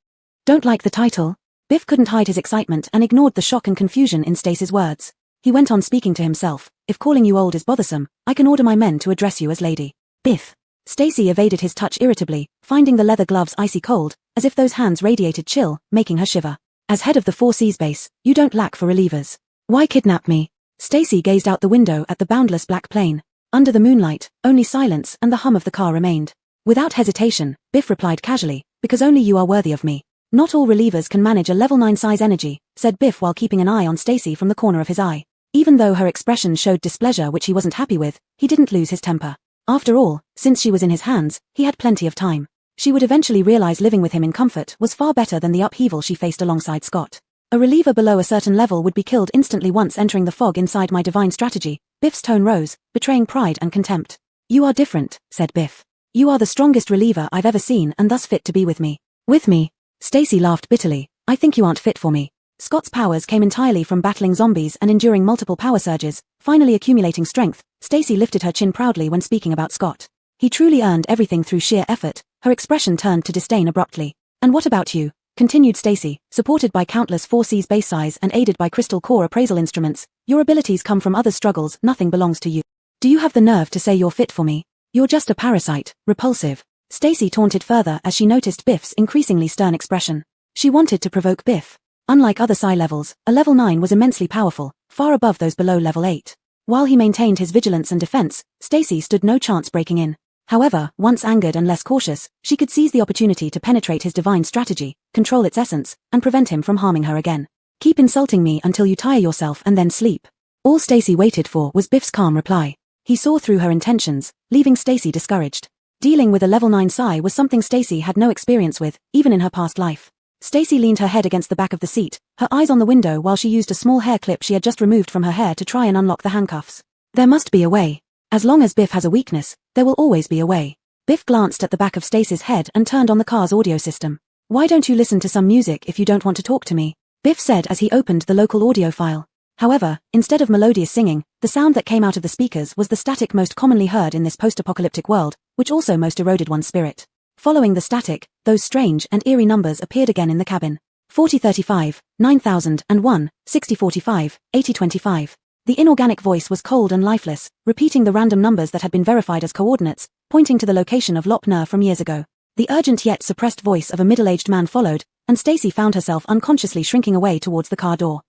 Don't like the title? Biff couldn't hide his excitement and ignored the shock and confusion in Stacy's words. He went on speaking to himself. If calling you old is bothersome, I can order my men to address you as Lady Biff. Stacy evaded his touch irritably, finding the leather gloves icy cold, as if those hands radiated chill, making her shiver. As head of the 4C's base, you don't lack for relievers. Why kidnap me? Stacy gazed out the window at the boundless black plain. Under the moonlight, only silence and the hum of the car remained. Without hesitation, Biff replied casually, because only you are worthy of me. Not all relievers can manage a level 9 size energy, said Biff while keeping an eye on Stacy from the corner of his eye. Even though her expression showed displeasure which he wasn't happy with, he didn't lose his temper. After all, since she was in his hands, he had plenty of time. She would eventually realize living with him in comfort was far better than the upheaval she faced alongside Scott. A reliever below a certain level would be killed instantly once entering the fog inside my divine strategy. Biff's tone rose, betraying pride and contempt. You are different, said Biff. You are the strongest reliever I've ever seen and thus fit to be with me. With me? Stacy laughed bitterly. I think you aren't fit for me. Scott's powers came entirely from battling zombies and enduring multiple power surges, finally accumulating strength. Stacy lifted her chin proudly when speaking about Scott. He truly earned everything through sheer effort. Her expression turned to disdain abruptly. And what about you? Continued Stacy, supported by countless 4C's base size and aided by crystal core appraisal instruments. Your abilities come from others' struggles, nothing belongs to you. Do you have the nerve to say you're fit for me? You're just a parasite, repulsive. Stacy taunted further as she noticed Biff's increasingly stern expression. She wanted to provoke Biff. Unlike other psi levels, a level 9 was immensely powerful, far above those below level 8. While he maintained his vigilance and defense, Stacy stood no chance breaking in. However, once angered and less cautious, she could seize the opportunity to penetrate his divine strategy, control its essence, and prevent him from harming her again. Keep insulting me until you tire yourself and then sleep. All Stacy waited for was Biff's calm reply. He saw through her intentions, leaving Stacy discouraged. Dealing with a level 9 Psy was something Stacy had no experience with, even in her past life. Stacy leaned her head against the back of the seat, her eyes on the window while she used a small hair clip she had just removed from her hair to try and unlock the handcuffs. There must be a way. As long as Biff has a weakness, there will always be a way. Biff glanced at the back of Stacy's head and turned on the car's audio system. Why don't you listen to some music if you don't want to talk to me? Biff said as he opened the local audio file. However, instead of melodious singing, the sound that came out of the speakers was the static most commonly heard in this post-apocalyptic world, which also most eroded one's spirit. Following the static, those strange and eerie numbers appeared again in the cabin. 4035, 9001, 6045, 8025. The inorganic voice was cold and lifeless, repeating the random numbers that had been verified as coordinates, pointing to the location of Lopner from years ago. The urgent yet suppressed voice of a middle-aged man followed, and Stacy found herself unconsciously shrinking away towards the car door.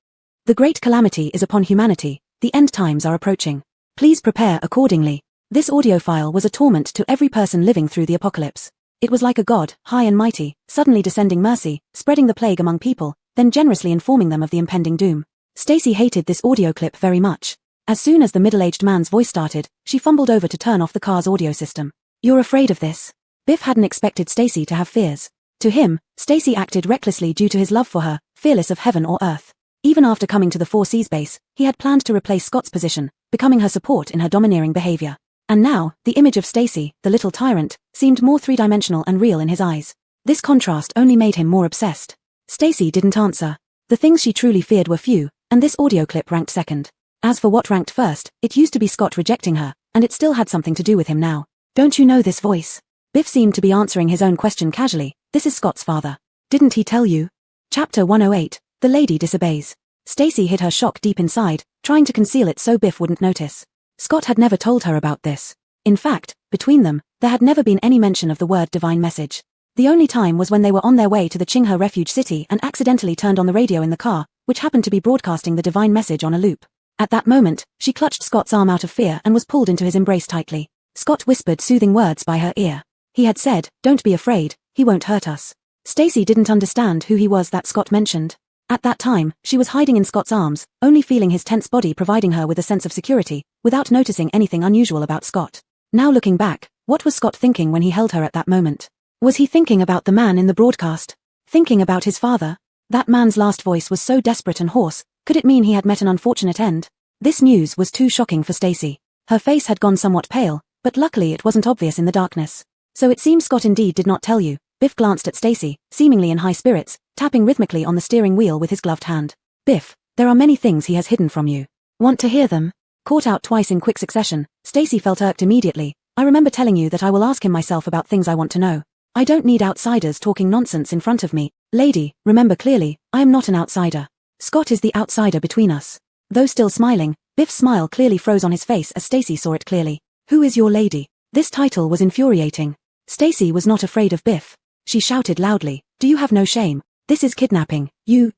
The great calamity is upon humanity, the end times are approaching. Please prepare accordingly. This audio file was a torment to every person living through the apocalypse. It was like a god, high and mighty, suddenly descending mercy, spreading the plague among people, then generously informing them of the impending doom. Stacy hated this audio clip very much. As soon as the middle-aged man's voice started, she fumbled over to turn off the car's audio system. You're afraid of this? Biff hadn't expected Stacy to have fears. To him, Stacy acted recklessly due to his love for her, fearless of heaven or earth. Even after coming to the 4C's base, he had planned to replace Scott's position, becoming her support in her domineering behavior. And now, the image of Stacy, the little tyrant, seemed more three-dimensional and real in his eyes. This contrast only made him more obsessed. Stacy didn't answer. The things she truly feared were few, and this audio clip ranked second. As for what ranked first, it used to be Scott rejecting her, and it still had something to do with him now. Don't you know this voice? Biff seemed to be answering his own question casually. This is Scott's father. Didn't he tell you? Chapter 108, The Lady Disobeys. Stacy hid her shock deep inside, trying to conceal it so Biff wouldn't notice. Scott had never told her about this. In fact, between them, there had never been any mention of the word divine message. The only time was when they were on their way to the Qinghe refuge city and accidentally turned on the radio in the car, which happened to be broadcasting the divine message on a loop. At that moment, she clutched Scott's arm out of fear and was pulled into his embrace tightly. Scott whispered soothing words by her ear. He had said, "Don't be afraid, he won't hurt us." Stacy didn't understand who he was that Scott mentioned. At that time, she was hiding in Scott's arms, only feeling his tense body providing her with a sense of security, without noticing anything unusual about Scott. Now looking back, what was Scott thinking when he held her at that moment? Was he thinking about the man in the broadcast? Thinking about his father? That man's last voice was so desperate and hoarse, could it mean he had met an unfortunate end? This news was too shocking for Stacy. Her face had gone somewhat pale, but luckily it wasn't obvious in the darkness. So it seems Scott indeed did not tell you. Biff glanced at Stacy, seemingly in high spirits, tapping rhythmically on the steering wheel with his gloved hand. Biff, there are many things he has hidden from you. Want to hear them? Caught out twice in quick succession, Stacy felt irked immediately. I remember telling you that I will ask him myself about things I want to know. I don't need outsiders talking nonsense in front of me. Lady, remember clearly, I am not an outsider. Scott is the outsider between us. Though still smiling, Biff's smile clearly froze on his face as Stacy saw it clearly. Who is your lady? This title was infuriating. Stacy was not afraid of Biff. She shouted loudly, "Do you have no shame? This is kidnapping. You.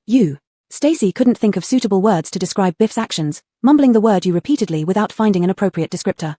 Stacy couldn't think of suitable words to describe Biff's actions, mumbling the word you repeatedly without finding an appropriate descriptor.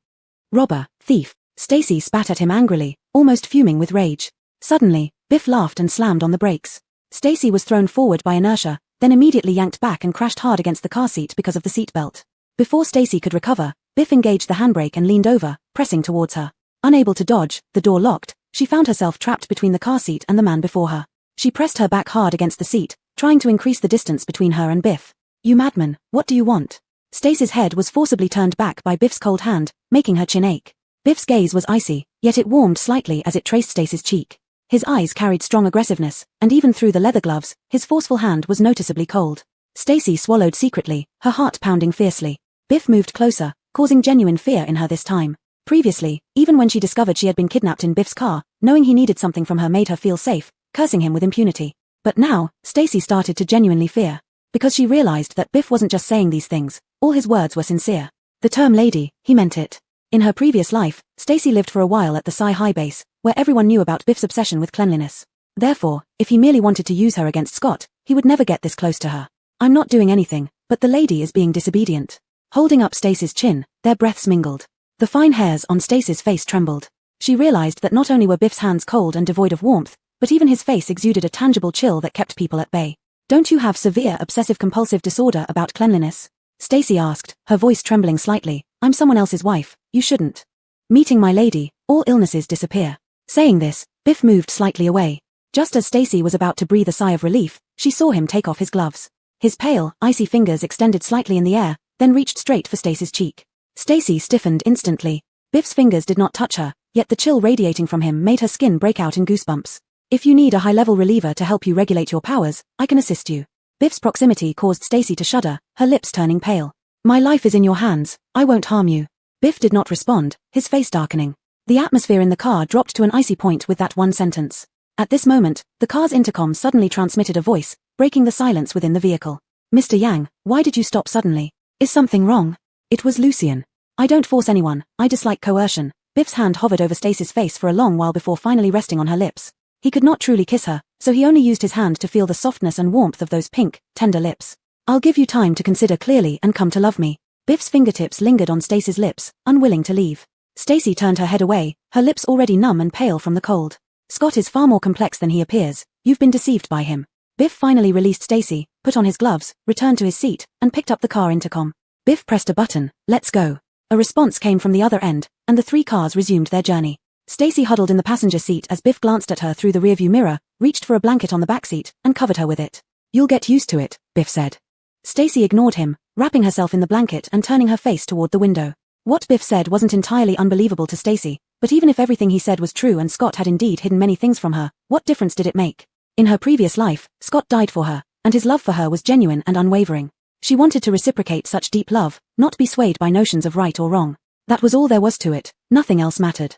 Robber, thief. Stacy spat at him angrily, almost fuming with rage. Suddenly, Biff laughed and slammed on the brakes. Stacy was thrown forward by inertia, then immediately yanked back and crashed hard against the car seat because of the seatbelt. Before Stacy could recover, Biff engaged the handbrake and leaned over, pressing towards her. Unable to dodge, the door locked, she found herself trapped between the car seat and the man before her. She pressed her back hard against the seat, trying to increase the distance between her and Biff. You madman, what do you want? Stacy's head was forcibly turned back by Biff's cold hand, making her chin ache. Biff's gaze was icy, yet it warmed slightly as it traced Stacy's cheek. His eyes carried strong aggressiveness, and even through the leather gloves, his forceful hand was noticeably cold. Stacy swallowed secretly, her heart pounding fiercely. Biff moved closer, causing genuine fear in her this time. Previously, even when she discovered she had been kidnapped in Biff's car, knowing he needed something from her made her feel safe, cursing him with impunity. But now, Stacy started to genuinely fear. Because she realized that Biff wasn't just saying these things, all his words were sincere. The term lady, he meant it. In her previous life, Stacy lived for a while at the Psi High base, where everyone knew about Biff's obsession with cleanliness. Therefore, if he merely wanted to use her against Scott, he would never get this close to her. I'm not doing anything, but the lady is being disobedient. Holding up Stacy's chin, their breaths mingled. The fine hairs on Stacy's face trembled. She realized that not only were Biff's hands cold and devoid of warmth, but even his face exuded a tangible chill that kept people at bay. "Don't you have severe obsessive-compulsive disorder about cleanliness?" Stacy asked, her voice trembling slightly. "I'm someone else's wife, you shouldn't." "Meeting my lady, all illnesses disappear." Saying this, Biff moved slightly away. Just as Stacy was about to breathe a sigh of relief, she saw him take off his gloves. His pale, icy fingers extended slightly in the air, then reached straight for Stacy's cheek. Stacy stiffened instantly. Biff's fingers did not touch her, yet the chill radiating from him made her skin break out in goosebumps. "If you need a high-level reliever to help you regulate your powers, I can assist you." Biff's proximity caused Stacy to shudder, her lips turning pale. "My life is in your hands, I won't harm you." Biff did not respond, his face darkening. The atmosphere in the car dropped to an icy point with that one sentence. At this moment, the car's intercom suddenly transmitted a voice, breaking the silence within the vehicle. "Mr. Yang, why did you stop suddenly? Is something wrong?" It was Lucian. "I don't force anyone, I dislike coercion." Biff's hand hovered over Stacy's face for a long while before finally resting on her lips. He could not truly kiss her, so he only used his hand to feel the softness and warmth of those pink, tender lips. "I'll give you time to consider clearly and come to love me." Biff's fingertips lingered on Stacy's lips, unwilling to leave. Stacy turned her head away, her lips already numb and pale from the cold. "Scott is far more complex than he appears, you've been deceived by him." Biff finally released Stacy, put on his gloves, returned to his seat, and picked up the car intercom. Biff pressed a button, "Let's go." A response came from the other end, and the three cars resumed their journey. Stacy huddled in the passenger seat as Biff glanced at her through the rearview mirror, reached for a blanket on the backseat, and covered her with it. "You'll get used to it," Biff said. Stacy ignored him, wrapping herself in the blanket and turning her face toward the window. What Biff said wasn't entirely unbelievable to Stacy, but even if everything he said was true and Scott had indeed hidden many things from her, what difference did it make? In her previous life, Scott died for her, and his love for her was genuine and unwavering. She wanted to reciprocate such deep love, not be swayed by notions of right or wrong. That was all there was to it, nothing else mattered.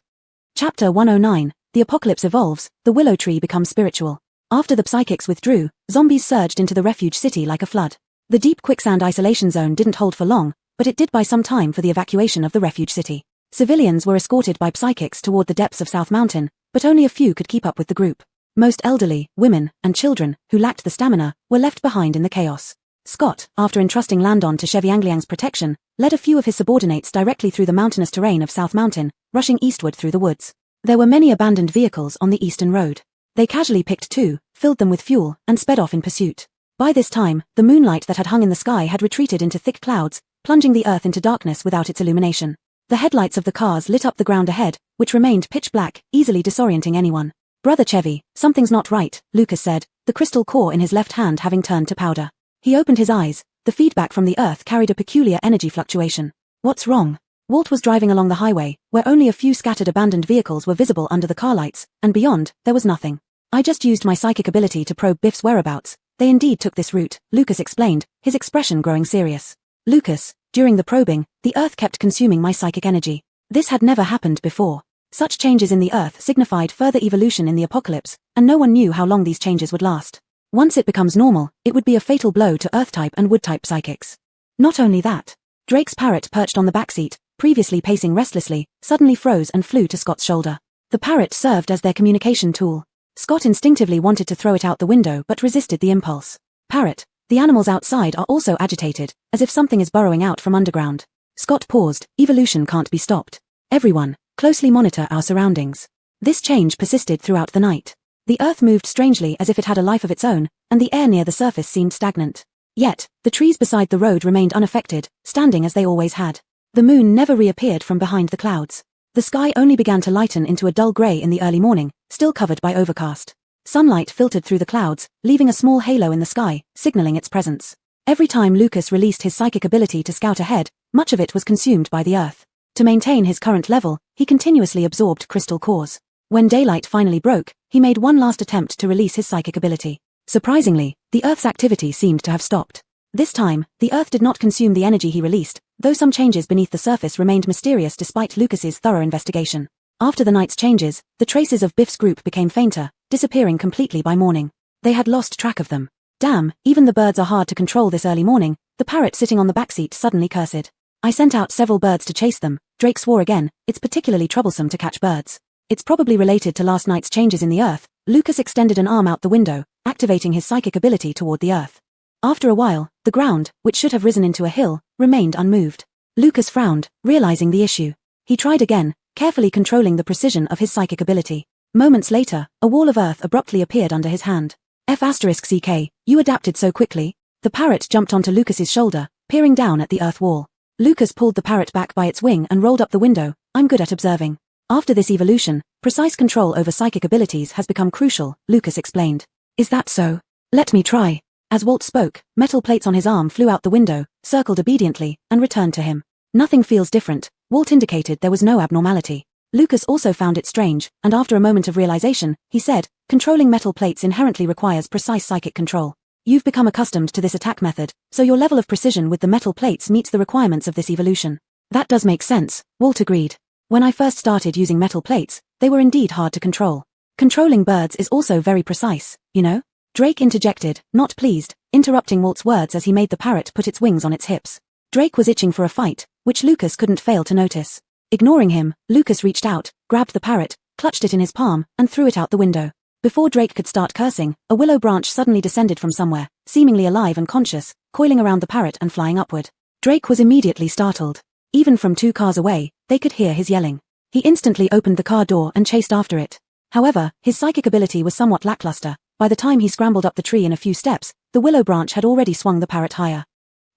Chapter 109, The Apocalypse Evolves, the Willow Tree Becomes Spiritual. After the psychics withdrew, zombies surged into the refuge city like a flood. The deep quicksand isolation zone didn't hold for long, but it did buy some time for the evacuation of the refuge city. Civilians were escorted by psychics toward the depths of South Mountain, but only a few could keep up with the group. Most elderly, women, and children, who lacked the stamina, were left behind in the chaos. Scott, after entrusting Landon to Chevy Angliang's protection, led a few of his subordinates directly through the mountainous terrain of South Mountain, rushing eastward through the woods. There were many abandoned vehicles on the eastern road. They casually picked two, filled them with fuel, and sped off in pursuit. By this time, the moonlight that had hung in the sky had retreated into thick clouds, plunging the earth into darkness without its illumination. The headlights of the cars lit up the ground ahead, which remained pitch black, easily disorienting anyone. "Brother Chevy, something's not right," Lucas said, the crystal core in his left hand having turned to powder. He opened his eyes. The feedback from the earth carried a peculiar energy fluctuation. "What's wrong?" Walt was driving along the highway, where only a few scattered abandoned vehicles were visible under the car lights, and beyond, there was nothing. "I just used my psychic ability to probe Biff's whereabouts. They indeed took this route," Lucas explained, his expression growing serious. "Lucas, during the probing, the earth kept consuming my psychic energy. This had never happened before. Such changes in the earth signified further evolution in the apocalypse, and no one knew how long these changes would last. Once it becomes normal, it would be a fatal blow to Earth-type and Wood-type psychics." Not only that, Drake's parrot perched on the backseat, previously pacing restlessly, suddenly froze and flew to Scott's shoulder. The parrot served as their communication tool. Scott instinctively wanted to throw it out the window but resisted the impulse. "Parrot, the animals outside are also agitated, as if something is burrowing out from underground." Scott paused. "Evolution can't be stopped. Everyone, closely monitor our surroundings." This change persisted throughout the night. The earth moved strangely as if it had a life of its own, and the air near the surface seemed stagnant. Yet, the trees beside the road remained unaffected, standing as they always had. The moon never reappeared from behind the clouds. The sky only began to lighten into a dull grey in the early morning, still covered by overcast. Sunlight filtered through the clouds, leaving a small halo in the sky, signaling its presence. Every time Lucas released his psychic ability to scout ahead, much of it was consumed by the earth. To maintain his current level, he continuously absorbed crystal cores. When daylight finally broke, he made one last attempt to release his psychic ability. Surprisingly, the Earth's activity seemed to have stopped. This time, the Earth did not consume the energy he released, though some changes beneath the surface remained mysterious despite Lucas's thorough investigation. After the night's changes, the traces of Biff's group became fainter, disappearing completely by morning. They had lost track of them. "Damn, even the birds are hard to control this early morning," the parrot sitting on the backseat suddenly cursed. "I sent out several birds to chase them." Drake swore again. "It's particularly troublesome to catch birds." "It's probably related to last night's changes in the earth." Lucas extended an arm out the window, activating his psychic ability toward the earth. After a while, the ground, which should have risen into a hill, remained unmoved. Lucas frowned, realizing the issue. He tried again, carefully controlling the precision of his psychic ability. Moments later, a wall of earth abruptly appeared under his hand. F***ck, you adapted so quickly. The parrot jumped onto Lucas's shoulder, peering down at the earth wall. Lucas pulled the parrot back by its wing and rolled up the window. I'm good at observing. After this evolution, precise control over psychic abilities has become crucial, Lucas explained. Is that so? Let me try. As Walt spoke, metal plates on his arm flew out the window, circled obediently, and returned to him. Nothing feels different. Walt indicated there was no abnormality. Lucas also found it strange, and after a moment of realization, he said, controlling metal plates inherently requires precise psychic control. You've become accustomed to this attack method, so your level of precision with the metal plates meets the requirements of this evolution. That does make sense, Walt agreed. When I first started using metal plates, they were indeed hard to control. Controlling birds is also very precise, you know? Drake interjected, not pleased, interrupting Walt's words as he made the parrot put its wings on its hips. Drake was itching for a fight, which Lucas couldn't fail to notice. Ignoring him, Lucas reached out, grabbed the parrot, clutched it in his palm, and threw it out the window. Before Drake could start cursing, a willow branch suddenly descended from somewhere, seemingly alive and conscious, coiling around the parrot and flying upward. Drake was immediately startled. Even from 2 cars away, they could hear his yelling. He instantly opened the car door and chased after it. However, his psychic ability was somewhat lackluster. By the time he scrambled up the tree in a few steps, the willow branch had already swung the parrot higher.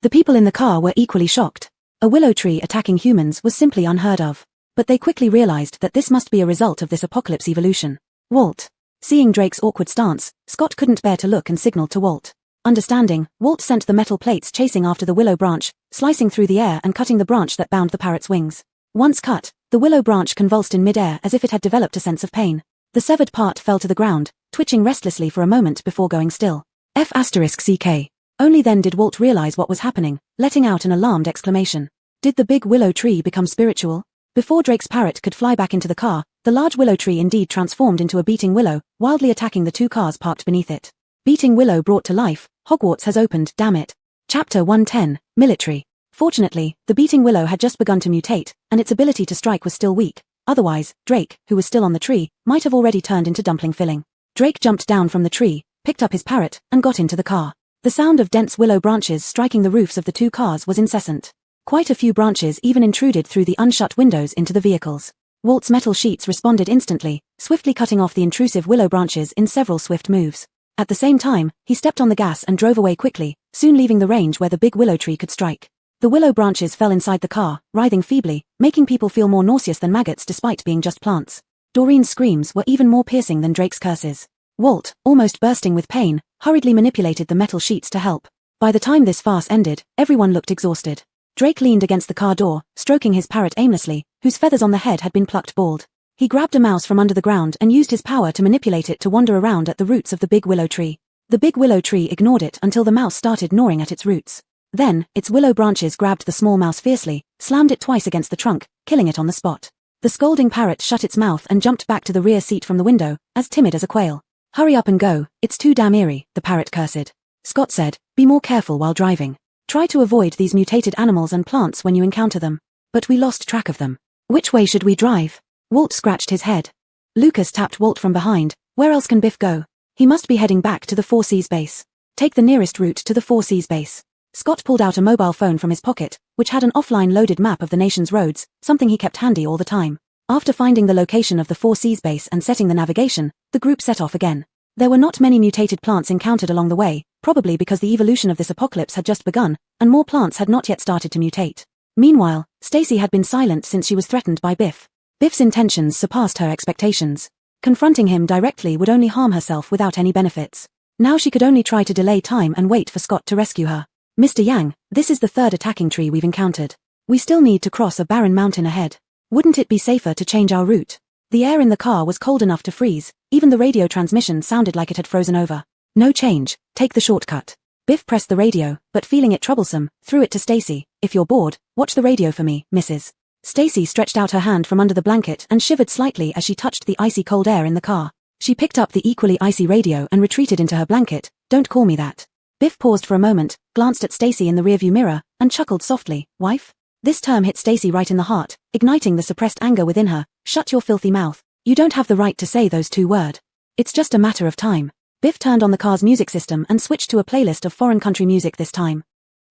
The people in the car were equally shocked. A willow tree attacking humans was simply unheard of. But they quickly realized that this must be a result of this apocalypse evolution. Walt. Seeing Drake's awkward stance, Scott couldn't bear to look and signaled to Walt. Understanding, Walt sent the metal plates chasing after the willow branch, slicing through the air and cutting the branch that bound the parrot's wings. Once cut, the willow branch convulsed in mid-air as if it had developed a sense of pain. The severed part fell to the ground, twitching restlessly for a moment before going still. F***ck. Only then did Walt realize what was happening, letting out an alarmed exclamation. Did the big willow tree become spiritual? Before Drake's parrot could fly back into the car, the large willow tree indeed transformed into a beating willow, wildly attacking the 2 cars parked beneath it. Beating willow brought to life, Hogwarts has opened, damn it. Chapter 110, Military. Fortunately, the beating willow had just begun to mutate, and its ability to strike was still weak. Otherwise, Drake, who was still on the tree, might have already turned into dumpling filling. Drake jumped down from the tree, picked up his parrot, and got into the car. The sound of dense willow branches striking the roofs of the 2 cars was incessant. Quite a few branches even intruded through the unshut windows into the vehicles. Walt's metal sheets responded instantly, swiftly cutting off the intrusive willow branches in several swift moves. At the same time, he stepped on the gas and drove away quickly, soon leaving the range where the big willow tree could strike. The willow branches fell inside the car, writhing feebly, making people feel more nauseous than maggots despite being just plants. Doreen's screams were even more piercing than Drake's curses. Walt, almost bursting with pain, hurriedly manipulated the metal sheets to help. By the time this farce ended, everyone looked exhausted. Drake leaned against the car door, stroking his parrot aimlessly, whose feathers on the head had been plucked bald. He grabbed a mouse from under the ground and used his power to manipulate it to wander around at the roots of the big willow tree. The big willow tree ignored it until the mouse started gnawing at its roots. Then, its willow branches grabbed the small mouse fiercely, slammed it twice against the trunk, killing it on the spot. The scolding parrot shut its mouth and jumped back to the rear seat from the window, as timid as a quail. Hurry up and go, it's too damn eerie, the parrot cursed. Scott said, be more careful while driving. Try to avoid these mutated animals and plants when you encounter them. But we lost track of them. Which way should we drive? Walt scratched his head. Lucas tapped Walt from behind. Where else can Biff go? He must be heading back to the 4 Seas base. Take the nearest route to the 4 Seas base. Scott pulled out a mobile phone from his pocket, which had an offline loaded map of the nation's roads, something he kept handy all the time. After finding the location of the 4 Seas base and setting the navigation, the group set off again. There were not many mutated plants encountered along the way, probably because the evolution of this apocalypse had just begun, and more plants had not yet started to mutate. Meanwhile, Stacy had been silent since she was threatened by Biff. Biff's intentions surpassed her expectations. Confronting him directly would only harm herself without any benefits. Now she could only try to delay time and wait for Scott to rescue her. Mr. Yang, this is the 3rd attacking tree we've encountered. We still need to cross a barren mountain ahead. Wouldn't it be safer to change our route? The air in the car was cold enough to freeze, even the radio transmission sounded like it had frozen over. No change, take the shortcut. Biff pressed the radio, but feeling it troublesome, threw it to Stacy. If you're bored, watch the radio for me, Mrs. Stacy stretched out her hand from under the blanket and shivered slightly as she touched the icy cold air in the car. She picked up the equally icy radio and retreated into her blanket. Don't call me that. Biff paused for a moment, glanced at Stacy in the rearview mirror, and chuckled softly. Wife? This term hit Stacy right in the heart, igniting the suppressed anger within her. Shut your filthy mouth. You don't have the right to say those 2 words. It's just a matter of time. Biff turned on the car's music system and switched to a playlist of foreign country music this time.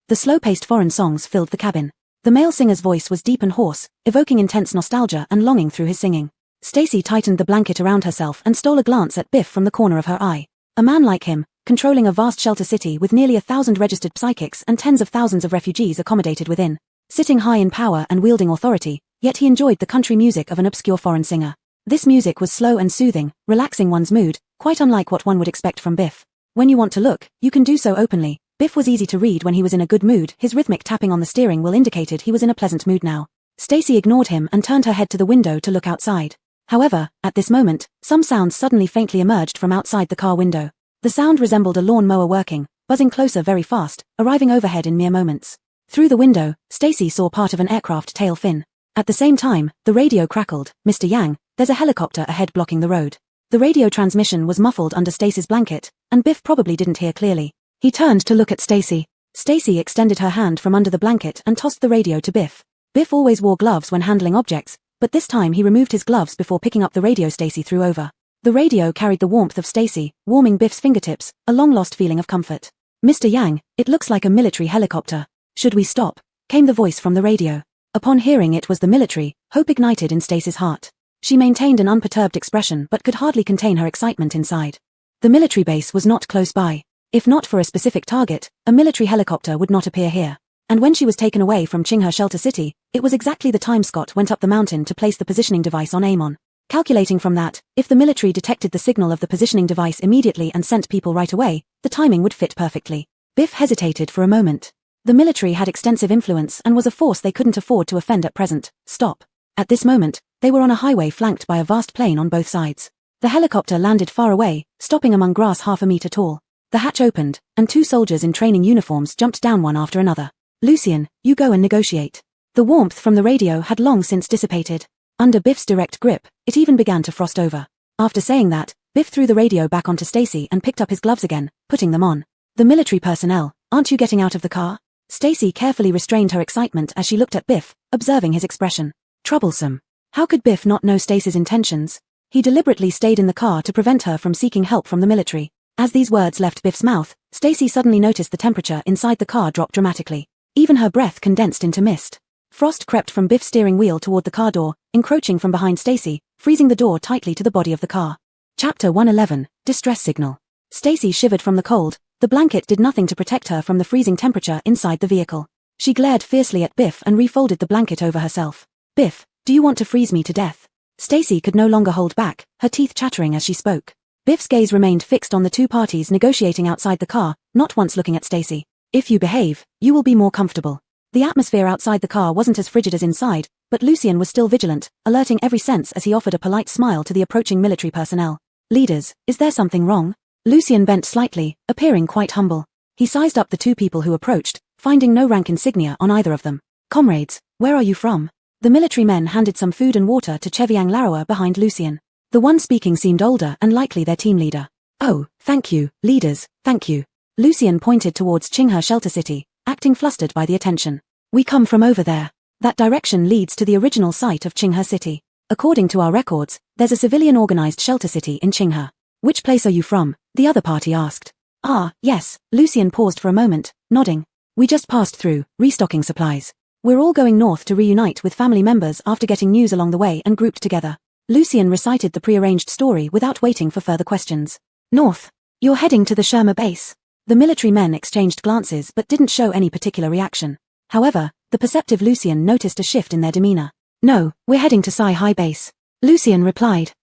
The slow-paced foreign songs filled the cabin. The male singer's voice was deep and hoarse, evoking intense nostalgia and longing through his singing. Stacy tightened the blanket around herself and stole a glance at Biff from the corner of her eye. A man like him, controlling a vast shelter city with nearly 1,000 registered psychics and tens of thousands of refugees accommodated within. Sitting high in power and wielding authority, yet he enjoyed the country music of an obscure foreign singer. This music was slow and soothing, relaxing one's mood, quite unlike what one would expect from Biff. When you want to look, you can do so openly. Biff was easy to read when he was in a good mood. His rhythmic tapping on the steering wheel indicated he was in a pleasant mood now. Stacy ignored him and turned her head to the window to look outside. However, at this moment, some sounds suddenly faintly emerged from outside the car window. The sound resembled a lawn mower working, buzzing closer very fast, arriving overhead in mere moments. Through the window, Stacy saw part of an aircraft tail fin. At the same time, the radio crackled. "Mr. Yang, there's a helicopter ahead blocking the road." The radio transmission was muffled under Stacy's blanket, and Biff probably didn't hear clearly. He turned to look at Stacy. Stacy extended her hand from under the blanket and tossed the radio to Biff. Biff always wore gloves when handling objects, but this time he removed his gloves before picking up the radio Stacy threw over. The radio carried the warmth of Stacy, warming Biff's fingertips, a long-lost feeling of comfort. "Mr. Yang, it looks like a military helicopter. Should we stop?" came the voice from the radio. Upon hearing it was the military, hope ignited in Stacy's heart. She maintained an unperturbed expression but could hardly contain her excitement inside. The military base was not close by. If not for a specific target, a military helicopter would not appear here. And when she was taken away from Qinghe Shelter City, it was exactly the time Scott went up the mountain to place the positioning device on Amon. Calculating from that, if the military detected the signal of the positioning device immediately and sent people right away, the timing would fit perfectly. Biff hesitated for a moment. The military had extensive influence and was a force they couldn't afford to offend at present. Stop. At this moment, they were on a highway flanked by a vast plain on both sides. The helicopter landed far away, stopping among grass half a meter tall. The hatch opened, and two soldiers in training uniforms jumped down one after another. "Lucien, you go and negotiate." The warmth from the radio had long since dissipated. Under Biff's direct grip, it even began to frost over. After saying that, Biff threw the radio back onto Stacy and picked up his gloves again, putting them on. "The military personnel, aren't you getting out of the car?" Stacy carefully restrained her excitement as she looked at Biff, observing his expression. Troublesome. How could Biff not know Stacy's intentions? He deliberately stayed in the car to prevent her from seeking help from the military. As these words left Biff's mouth, Stacy suddenly noticed the temperature inside the car drop dramatically. Even her breath condensed into mist. Frost crept from Biff's steering wheel toward the car door, encroaching from behind Stacy, freezing the door tightly to the body of the car. Chapter 111, Distress Signal. Stacy shivered from the cold. The blanket did nothing to protect her from the freezing temperature inside the vehicle. She glared fiercely at Biff and refolded the blanket over herself. "Biff, do you want to freeze me to death?" Stacy could no longer hold back, her teeth chattering as she spoke. Biff's gaze remained fixed on the two parties negotiating outside the car, not once looking at Stacy. "If you behave, you will be more comfortable." The atmosphere outside the car wasn't as frigid as inside, but Lucien was still vigilant, alerting every sense as he offered a polite smile to the approaching military personnel. "Leaders, is there something wrong?" Lucien bent slightly, appearing quite humble. He sized up the two people who approached, finding no rank insignia on either of them. "Comrades, where are you from?" The military men handed some food and water to Cheviang Laroa behind Lucien. The one speaking seemed older and likely their team leader. "Oh, thank you, leaders, thank you." Lucien pointed towards Qinghe Shelter City, acting flustered by the attention. "We come from over there. That direction leads to the original site of Qinghe City. According to our records, there's a civilian-organized shelter city in Qinghe." "Which place are you from?" the other party asked. "Ah, yes." Lucien paused for a moment, nodding. "We just passed through, restocking supplies. We're all going north to reunite with family members after getting news along the way and grouped together." Lucien recited the prearranged story without waiting for further questions. "North? You're heading to the Sherma base?" The military men exchanged glances but didn't show any particular reaction. However, the perceptive Lucien noticed a shift in their demeanor. "No, we're heading to Sai High Base," Lucien replied.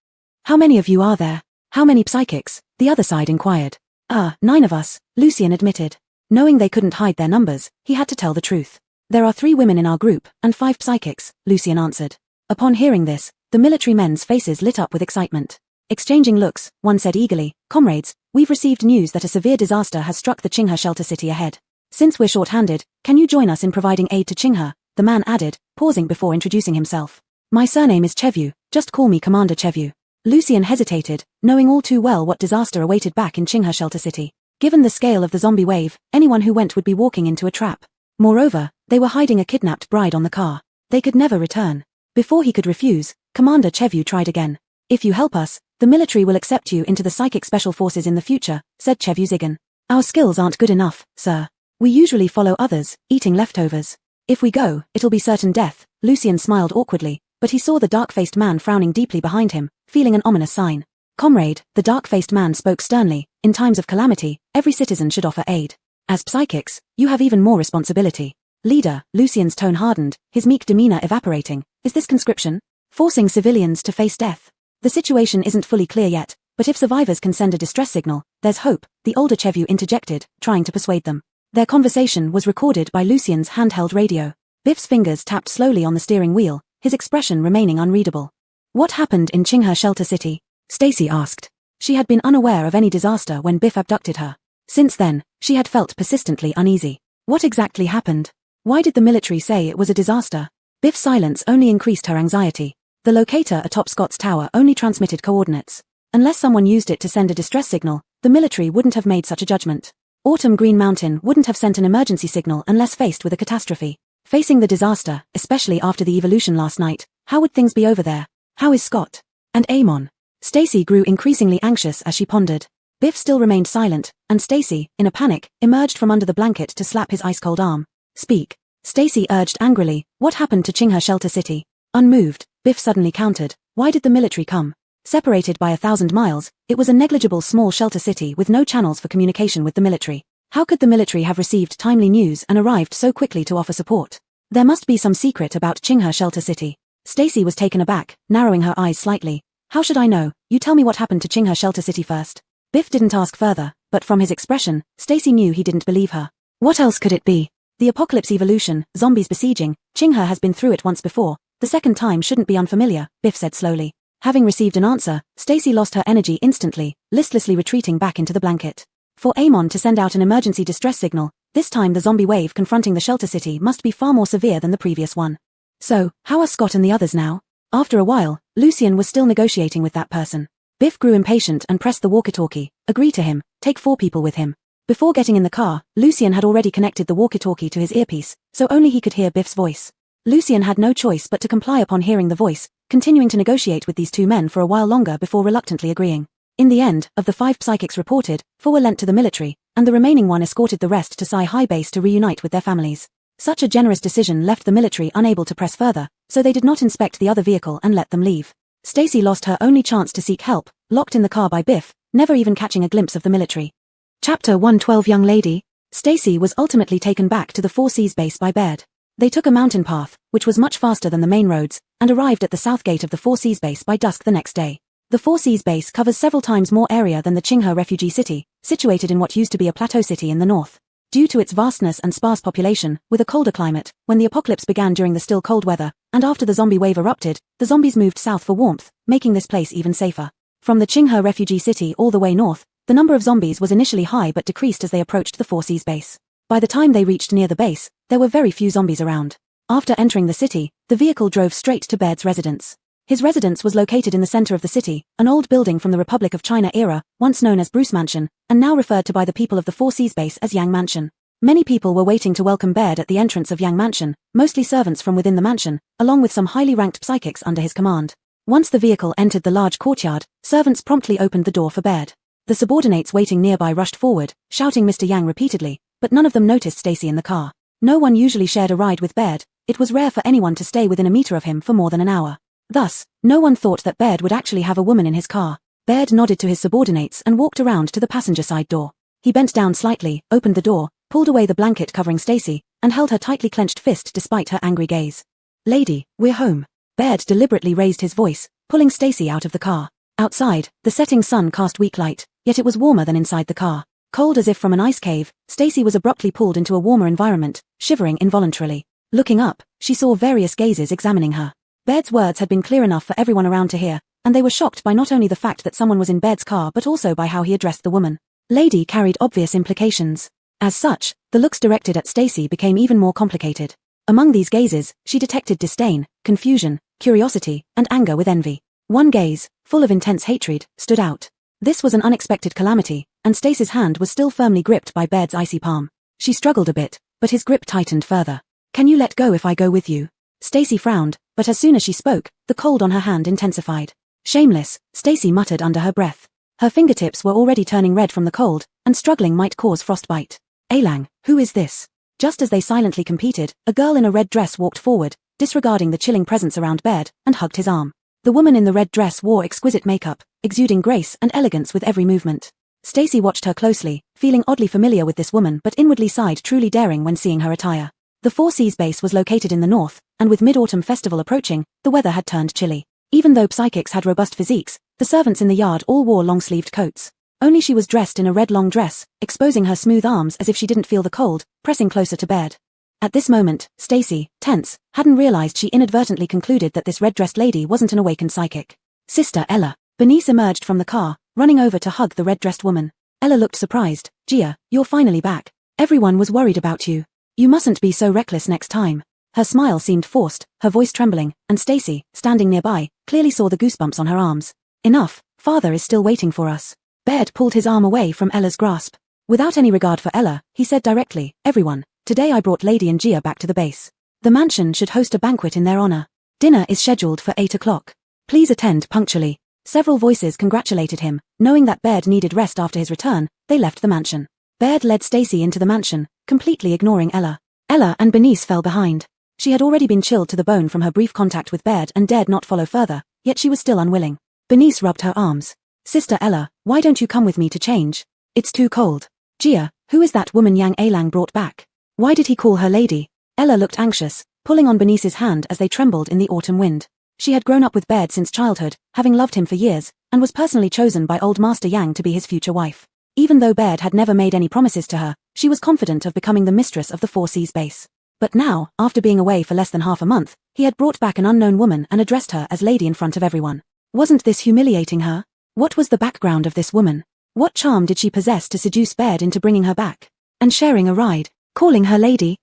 "How many of you are there?" "How many psychics?" the other side inquired. 9 of us," Lucien admitted. Knowing they couldn't hide their numbers, he had to tell the truth. "There are 3 women in our group, and 5 psychics," Lucien answered. Upon hearing this, the military men's faces lit up with excitement. Exchanging looks, one said eagerly, "Comrades, we've received news that a severe disaster has struck the Qinghe Shelter City ahead. Since we're short-handed, can you join us in providing aid to Qinghe?" the man added, pausing before introducing himself. "My surname is Chevu, just call me Commander Chevu." Lucien hesitated, knowing all too well what disaster awaited back in Qinghe Shelter City. Given the scale of the zombie wave, anyone who went would be walking into a trap. Moreover, they were hiding a kidnapped bride on the car. They could never return. Before he could refuse, Commander Chevu tried again. "If you help us, the military will accept you into the Psychic Special Forces in the future," said Chevu Zigan. "Our skills aren't good enough, sir. We usually follow others, eating leftovers." If we go, it'll be certain death. Lucian smiled awkwardly, but he saw the dark-faced man frowning deeply behind him, feeling an ominous sign. Comrade, the dark-faced man spoke sternly, in times of calamity, every citizen should offer aid. As psychics, you have even more responsibility. Leader, Lucian's tone hardened, his meek demeanor evaporating. Is this conscription? Forcing civilians to face death? The situation isn't fully clear yet, but if survivors can send a distress signal, there's hope, the older Chevu interjected, trying to persuade them. Their conversation was recorded by Lucian's handheld radio. Biff's fingers tapped slowly on the steering wheel, his expression remaining unreadable. What happened in Qinghe Shelter City? Stacy asked. She had been unaware of any disaster when Biff abducted her. Since then, she had felt persistently uneasy. What exactly happened? Why did the military say it was a disaster? Biff's silence only increased her anxiety. The locator atop Scott's tower only transmitted coordinates. Unless someone used it to send a distress signal, the military wouldn't have made such a judgment. Autumn Green Mountain wouldn't have sent an emergency signal unless faced with a catastrophe. Facing the disaster, especially after the evolution last night, how would things be over there? How is Scott? And Amon? Stacy grew increasingly anxious as she pondered. Biff still remained silent, and Stacy, in a panic, emerged from under the blanket to slap his ice-cold arm. Speak. Stacy urged angrily. What happened to Qinghe Shelter City? Unmoved, Biff suddenly countered. Why did the military come? Separated by 1,000 miles, it was a negligible small shelter city with no channels for communication with the military. How could the military have received timely news and arrived so quickly to offer support? There must be some secret about Qinghe Shelter City. Stacy was taken aback, narrowing her eyes slightly. How should I know? You tell me what happened to Qinghe Shelter City first. Biff didn't ask further, but from his expression, Stacy knew he didn't believe her. What else could it be? The apocalypse evolution, zombies besieging, Qinghe has been through it once before. The second time shouldn't be unfamiliar, Biff said slowly. Having received an answer, Stacy lost her energy instantly, listlessly retreating back into the blanket. For Amon to send out an emergency distress signal, this time the zombie wave confronting the shelter city must be far more severe than the previous one. So, how are Scott and the others now? After a while, Lucian was still negotiating with that person. Biff grew impatient and pressed the walkie-talkie. Agree to him, take 4 people with him. Before getting in the car, Lucian had already connected the walkie-talkie to his earpiece, so only he could hear Biff's voice. Lucian had no choice but to comply upon hearing the voice, continuing to negotiate with these 2 men for a while longer before reluctantly agreeing. In the end, of the 5 psychics reported, 4 were lent to the military, and the remaining one escorted the rest to Psi High Base to reunite with their families. Such a generous decision left the military unable to press further, so they did not inspect the other vehicle and let them leave. Stacy lost her only chance to seek help, locked in the car by Biff, never even catching a glimpse of the military. Chapter 112 Young Lady. Stacy was ultimately taken back to the Four Seas base by Baird. They took a mountain path, which was much faster than the main roads, and arrived at the south gate of the Four Seas base by dusk the next day. The Four Seas base covers several times more area than the Qinghe refugee city, situated in what used to be a plateau city in the north. Due to its vastness and sparse population, with a colder climate, when the apocalypse began during the still cold weather, and after the zombie wave erupted, the zombies moved south for warmth, making this place even safer. From the Qinghe refugee city all the way north, the number of zombies was initially high but decreased as they approached the Four Seas base. By the time they reached near the base, there were very few zombies around. After entering the city, the vehicle drove straight to Baird's residence. His residence was located in the center of the city, an old building from the Republic of China era, once known as Bruce Mansion, and now referred to by the people of the Four Seas base as Yang Mansion. Many people were waiting to welcome Baird at the entrance of Yang Mansion, mostly servants from within the mansion, along with some highly ranked psychics under his command. Once the vehicle entered the large courtyard, servants promptly opened the door for Baird. The subordinates waiting nearby rushed forward, shouting Mr. Yang repeatedly, but none of them noticed Stacy in the car. No one usually shared a ride with Baird. It was rare for anyone to stay within a meter of him for more than an hour. Thus, no one thought that Baird would actually have a woman in his car. Baird nodded to his subordinates and walked around to the passenger side door. He bent down slightly, opened the door, pulled away the blanket covering Stacy, and held her tightly clenched fist despite her angry gaze. Lady, we're home. Baird deliberately raised his voice, pulling Stacy out of the car. Outside, the setting sun cast weak light, yet it was warmer than inside the car. Cold as if from an ice cave, Stacy was abruptly pulled into a warmer environment, shivering involuntarily. Looking up, she saw various gazes examining her. Baird's words had been clear enough for everyone around to hear, and they were shocked by not only the fact that someone was in Baird's car but also by how he addressed the woman. Lady carried obvious implications. As such, the looks directed at Stacy became even more complicated. Among these gazes, she detected disdain, confusion, curiosity, and anger with envy. One gaze, full of intense hatred, stood out. This was an unexpected calamity, and Stacy's hand was still firmly gripped by Baird's icy palm. She struggled a bit, but his grip tightened further. Can you let go if I go with you? Stacy frowned, but as soon as she spoke, the cold on her hand intensified. Shameless, Stacy muttered under her breath. Her fingertips were already turning red from the cold, and struggling might cause frostbite. Alang, who is this? Just as they silently competed, a girl in a red dress walked forward, disregarding the chilling presence around Baird, and hugged his arm. The woman in the red dress wore exquisite makeup, exuding grace and elegance with every movement. Stacy watched her closely, feeling oddly familiar with this woman but inwardly sighed, truly daring when seeing her attire. The Four Seas base was located in the north, and with Mid-Autumn Festival approaching, the weather had turned chilly. Even though psychics had robust physiques, the servants in the yard all wore long-sleeved coats. Only she was dressed in a red long dress, exposing her smooth arms as if she didn't feel the cold, pressing closer to Baird. At this moment, Stacy, tense, hadn't realized she inadvertently concluded that this red-dressed lady wasn't an awakened psychic. Sister Ella. Bernice emerged from the car, running over to hug the red-dressed woman. Ella looked surprised. Gia, you're finally back. Everyone was worried about you. You mustn't be so reckless next time. Her smile seemed forced, her voice trembling, and Stacy, standing nearby, clearly saw the goosebumps on her arms. Enough, father is still waiting for us. Baird pulled his arm away from Ella's grasp. Without any regard for Ella, he said directly, everyone, today I brought Lady and Gia back to the base. The mansion should host a banquet in their honor. Dinner is scheduled for 8 o'clock. Please attend punctually. Several voices congratulated him. Knowing that Baird needed rest after his return, they left the mansion. Baird led Stacy into the mansion, completely ignoring Ella. Ella and Bernice fell behind. She had already been chilled to the bone from her brief contact with Baird and dared not follow further, yet she was still unwilling. Bernice rubbed her arms. Sister Ella, why don't you come with me to change? It's too cold. Gia, who is that woman Yang Ailang brought back? Why did he call her lady? Ella looked anxious, pulling on Bernice's hand as they trembled in the autumn wind. She had grown up with Baird since childhood, having loved him for years, and was personally chosen by old Master Yang to be his future wife. Even though Baird had never made any promises to her, she was confident of becoming the mistress of the Four Seas base. But now, after being away for less than half a month, he had brought back an unknown woman and addressed her as lady in front of everyone. Wasn't this humiliating her? What was the background of this woman? What charm did she possess to seduce Baird into bringing her back? And sharing a ride, calling her lady?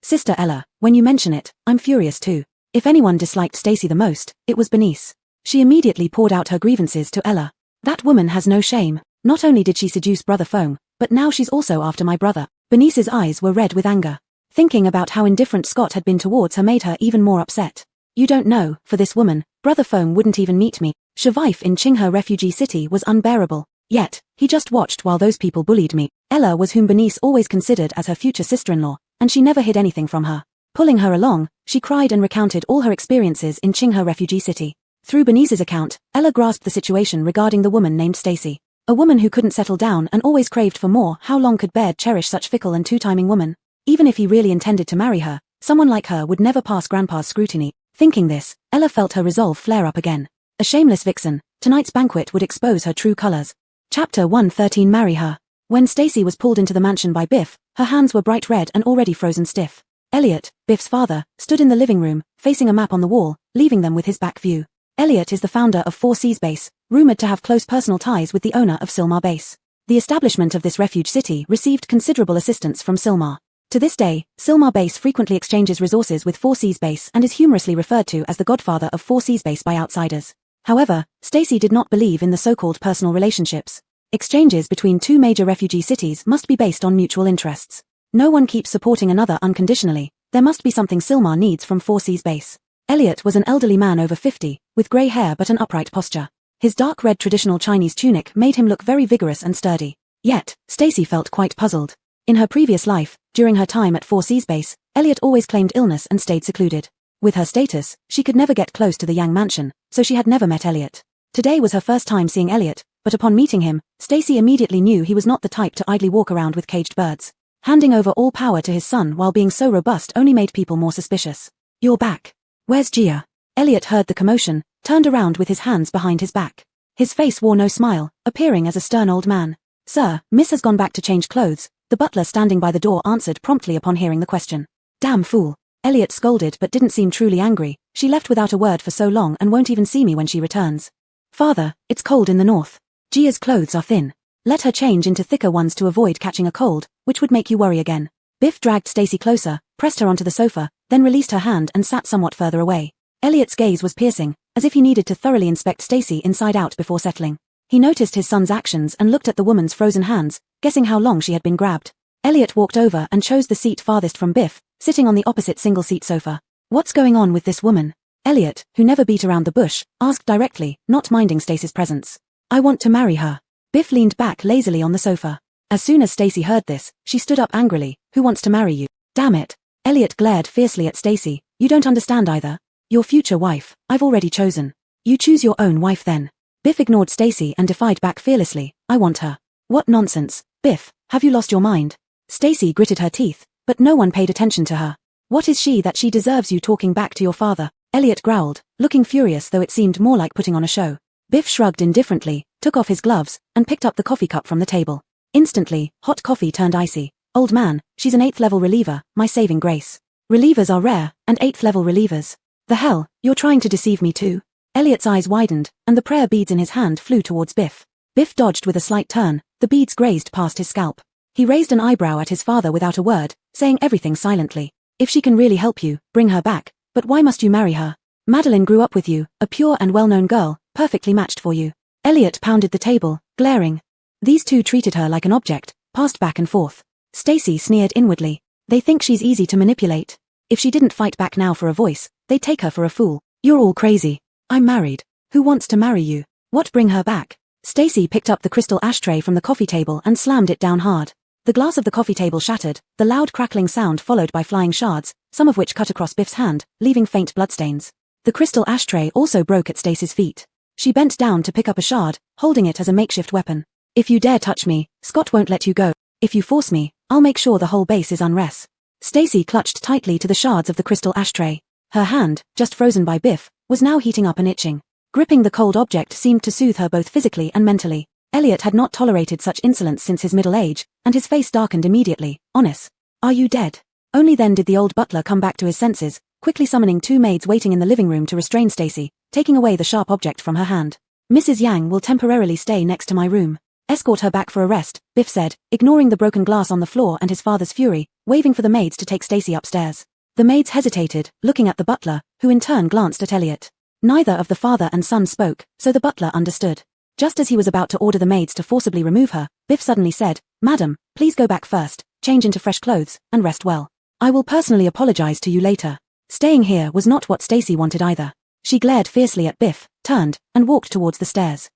Sister Ella, when you mention it, I'm furious too. If anyone disliked Stacy the most, it was Bernice. She immediately poured out her grievances to Ella. That woman has no shame. Not only did she seduce Brother Fong, but now she's also after my brother. Bernice's eyes were red with anger. Thinking about how indifferent Scott had been towards her made her even more upset. You don't know, for this woman, Brother Fong wouldn't even meet me. Survive in Qinghe refugee city was unbearable. Yet, he just watched while those people bullied me. Ella was whom Bernice always considered as her future sister-in-law, and she never hid anything from her. Pulling her along, she cried and recounted all her experiences in Qinghe refugee city. Through Bernice's account, Ella grasped the situation regarding the woman named Stacy. A woman who couldn't settle down and always craved for more. How long could Baird cherish such fickle and two-timing woman? Even if he really intended to marry her, someone like her would never pass Grandpa's scrutiny. Thinking this, Ella felt her resolve flare up again. A shameless vixen, tonight's banquet would expose her true colors. Chapter 113. Marry her. When Stacy was pulled into the mansion by Biff, her hands were bright red and already frozen stiff. Elliot, Biff's father, stood in the living room, facing a map on the wall, leaving them with his back view. Elliot is the founder of Four Seas Base, rumored to have close personal ties with the owner of Silmar Base. The establishment of this refuge city received considerable assistance from Silmar. To this day, Silmar Base frequently exchanges resources with Four Seas Base and is humorously referred to as the godfather of Four Seas Base by outsiders. However, Stacy did not believe in the so-called personal relationships. Exchanges between two major refugee cities must be based on mutual interests. No one keeps supporting another unconditionally. There must be something Silmar needs from Four Seas Base. Elliot was an elderly man over 50, with grey hair but an upright posture. His dark red traditional Chinese tunic made him look very vigorous and sturdy. Yet, Stacy felt quite puzzled. In her previous life, during her time at Four Seas Base, Elliot always claimed illness and stayed secluded. With her status, she could never get close to the Yang mansion, so she had never met Elliot. Today was her first time seeing Elliot, but upon meeting him, Stacy immediately knew he was not the type to idly walk around with caged birds. Handing over all power to his son while being so robust only made people more suspicious. You're back. Where's Gia? Elliot heard the commotion, turned around with his hands behind his back. His face wore no smile, appearing as a stern old man. Sir, Miss has gone back to change clothes, the butler standing by the door answered promptly upon hearing the question. Damn fool. Elliot scolded but didn't seem truly angry. She left without a word for so long and won't even see me when she returns. Father, it's cold in the north. Gia's clothes are thin. Let her change into thicker ones to avoid catching a cold, which would make you worry again. Biff dragged Stacy closer, pressed her onto the sofa, then released her hand and sat somewhat further away. Elliot's gaze was piercing, as if he needed to thoroughly inspect Stacy inside out before settling. He noticed his son's actions and looked at the woman's frozen hands, guessing how long she had been grabbed. Elliot walked over and chose the seat farthest from Biff, sitting on the opposite single-seat sofa. What's going on with this woman? Elliot, who never beat around the bush, asked directly, not minding Stacy's presence. I want to marry her. Biff leaned back lazily on the sofa. As soon as Stacy heard this, she stood up angrily. Who wants to marry you? Damn it. Elliot glared fiercely at Stacy. You don't understand either. Your future wife, I've already chosen. You choose your own wife then. Biff ignored Stacy and defied back fearlessly. I want her. What nonsense. Biff, have you lost your mind? Stacy gritted her teeth, but no one paid attention to her. What is she that she deserves you talking back to your father? Elliot growled, looking furious though it seemed more like putting on a show. Biff shrugged indifferently, took off his gloves, and picked up the coffee cup from the table. Instantly, hot coffee turned icy. Old man, she's an 8th level reliever, my saving grace. Relievers are rare, and 8th level relievers. The hell, you're trying to deceive me too? Elliot's eyes widened, and the prayer beads in his hand flew towards Biff. Biff dodged with a slight turn, the beads grazed past his scalp. He raised an eyebrow at his father without a word, saying everything silently. If she can really help you, bring her back, but why must you marry her? Madeline grew up with you, a pure and well-known girl, perfectly matched for you. Elliot pounded the table, glaring. These two treated her like an object, passed back and forth. Stacy sneered inwardly. They think she's easy to manipulate. If she didn't fight back now for a voice, they'd take her for a fool. You're all crazy. I'm married. Who wants to marry you? What, bring her back? Stacy picked up the crystal ashtray from the coffee table and slammed it down hard. The glass of the coffee table shattered, the loud crackling sound followed by flying shards, some of which cut across Biff's hand, leaving faint bloodstains. The crystal ashtray also broke at Stacy's feet. She bent down to pick up a shard, holding it as a makeshift weapon. If you dare touch me, Scott won't let you go. If you force me, I'll make sure the whole base is unrest. Stacy clutched tightly to the shards of the crystal ashtray. Her hand, just frozen by Biff, was now heating up and itching. Gripping the cold object seemed to soothe her both physically and mentally. Elliot had not tolerated such insolence since his middle age, and his face darkened immediately. Honest. Are you dead? Only then did the old butler come back to his senses, quickly summoning two maids waiting in the living room to restrain Stacy, taking away the sharp object from her hand. Mrs. Yang will temporarily stay next to my room. Escort her back for a rest, Biff said, ignoring the broken glass on the floor and his father's fury, waving for the maids to take Stacy upstairs. The maids hesitated, looking at the butler, who in turn glanced at Elliot. Neither of the father and son spoke, so the butler understood. Just as he was about to order the maids to forcibly remove her, Biff suddenly said, Madam, please go back first, change into fresh clothes, and rest well. I will personally apologize to you later. Staying here was not what Stacy wanted either. She glared fiercely at Biff, turned, and walked towards the stairs.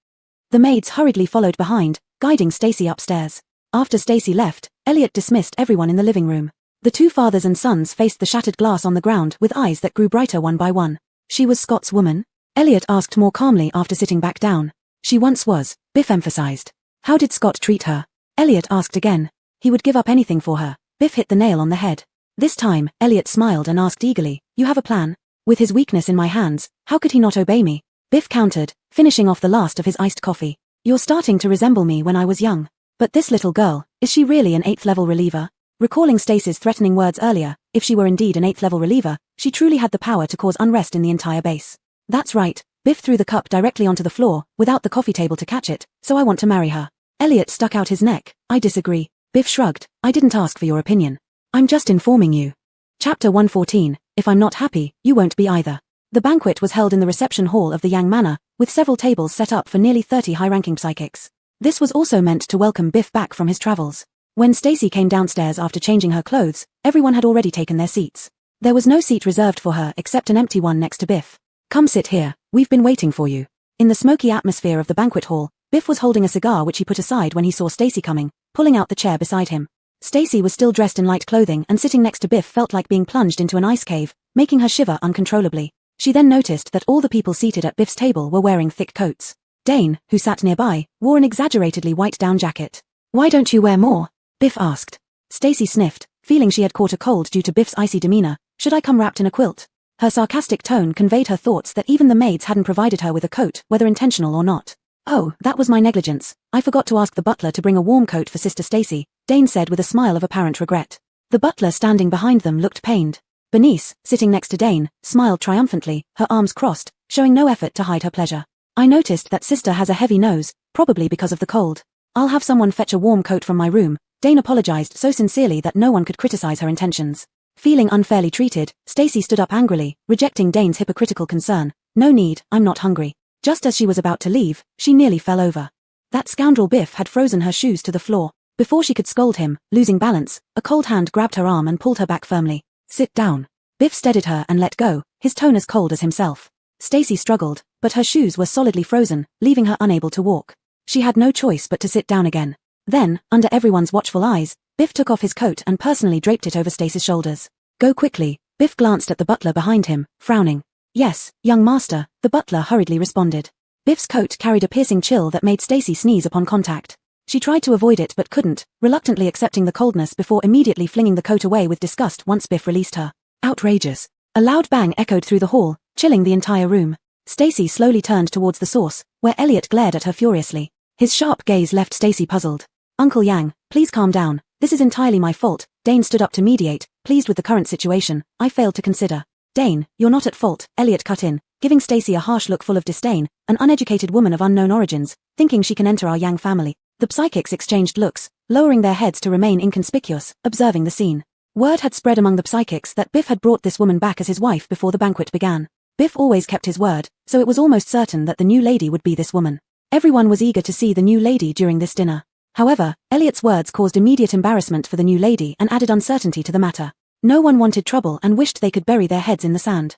The maids hurriedly followed behind, guiding Stacy upstairs. After Stacy left, Elliot dismissed everyone in the living room. The two fathers and sons faced the shattered glass on the ground with eyes that grew brighter one by one. She was Scott's woman? Elliot asked more calmly after sitting back down. She once was, Biff emphasized. How did Scott treat her? Elliot asked again. He would give up anything for her. Biff hit the nail on the head. This time, Elliot smiled and asked eagerly, You have a plan? With his weakness in my hands, how could he not obey me? Biff countered, finishing off the last of his iced coffee. You're starting to resemble me when I was young. But this little girl, is she really an 8th level reliever? Recalling Stacy's threatening words earlier, if she were indeed an 8th level reliever, she truly had the power to cause unrest in the entire base. That's right. Biff threw the cup directly onto the floor, without the coffee table to catch it, so I want to marry her. Elliot stuck out his neck. I disagree. Biff shrugged. I didn't ask for your opinion. I'm just informing you. Chapter 114, If I'm not happy, you won't be either. The banquet was held in the reception hall of the Yang Manor, with several tables set up for nearly 30 high-ranking psychics. This was also meant to welcome Biff back from his travels. When Stacy came downstairs after changing her clothes, everyone had already taken their seats. There was no seat reserved for her except an empty one next to Biff. Come sit here, we've been waiting for you. In the smoky atmosphere of the banquet hall, Biff was holding a cigar which he put aside when he saw Stacy coming, pulling out the chair beside him. Stacy was still dressed in light clothing and sitting next to Biff felt like being plunged into an ice cave, making her shiver uncontrollably. She then noticed that all the people seated at Biff's table were wearing thick coats. Dane, who sat nearby, wore an exaggeratedly white down jacket. Why don't you wear more? Biff asked. Stacy sniffed, feeling she had caught a cold due to Biff's icy demeanor. Should I come wrapped in a quilt? Her sarcastic tone conveyed her thoughts that even the maids hadn't provided her with a coat, whether intentional or not. Oh, that was my negligence. I forgot to ask the butler to bring a warm coat for Sister Stacy, Dane said with a smile of apparent regret. The butler standing behind them looked pained. Bernice, sitting next to Dane, smiled triumphantly, her arms crossed, showing no effort to hide her pleasure. I noticed that Sister has a heavy nose, probably because of the cold. I'll have someone fetch a warm coat from my room. Dane apologized so sincerely that no one could criticize her intentions. Feeling unfairly treated, Stacy stood up angrily, rejecting Dane's hypocritical concern. No need, I'm not hungry. Just as she was about to leave, she nearly fell over. That scoundrel Biff had frozen her shoes to the floor. Before she could scold him, losing balance, a cold hand grabbed her arm and pulled her back firmly. Sit down. Biff steadied her and let go, his tone as cold as himself. Stacy struggled, but her shoes were solidly frozen, leaving her unable to walk. She had no choice but to sit down again. Then, under everyone's watchful eyes, Biff took off his coat and personally draped it over Stacy's shoulders. Go quickly. Biff glanced at the butler behind him, frowning. Yes, young master, the butler hurriedly responded. Biff's coat carried a piercing chill that made Stacy sneeze upon contact. She tried to avoid it but couldn't, reluctantly accepting the coldness before immediately flinging the coat away with disgust once Biff released her. Outrageous. A loud bang echoed through the hall, chilling the entire room. Stacy slowly turned towards the source, where Elliot glared at her furiously. His sharp gaze left Stacy puzzled. Uncle Yang, please calm down. This is entirely my fault. Dane stood up to mediate, pleased with the current situation. I failed to consider. Dane, you're not at fault, Elliot cut in, giving Stacy a harsh look full of disdain, an uneducated woman of unknown origins, thinking she can enter our Yang family. The psychics exchanged looks, lowering their heads to remain inconspicuous, observing the scene. Word had spread among the psychics that Biff had brought this woman back as his wife before the banquet began. Biff always kept his word, so it was almost certain that the new lady would be this woman. Everyone was eager to see the new lady during this dinner. However, Elliot's words caused immediate embarrassment for the new lady and added uncertainty to the matter. No one wanted trouble and wished they could bury their heads in the sand.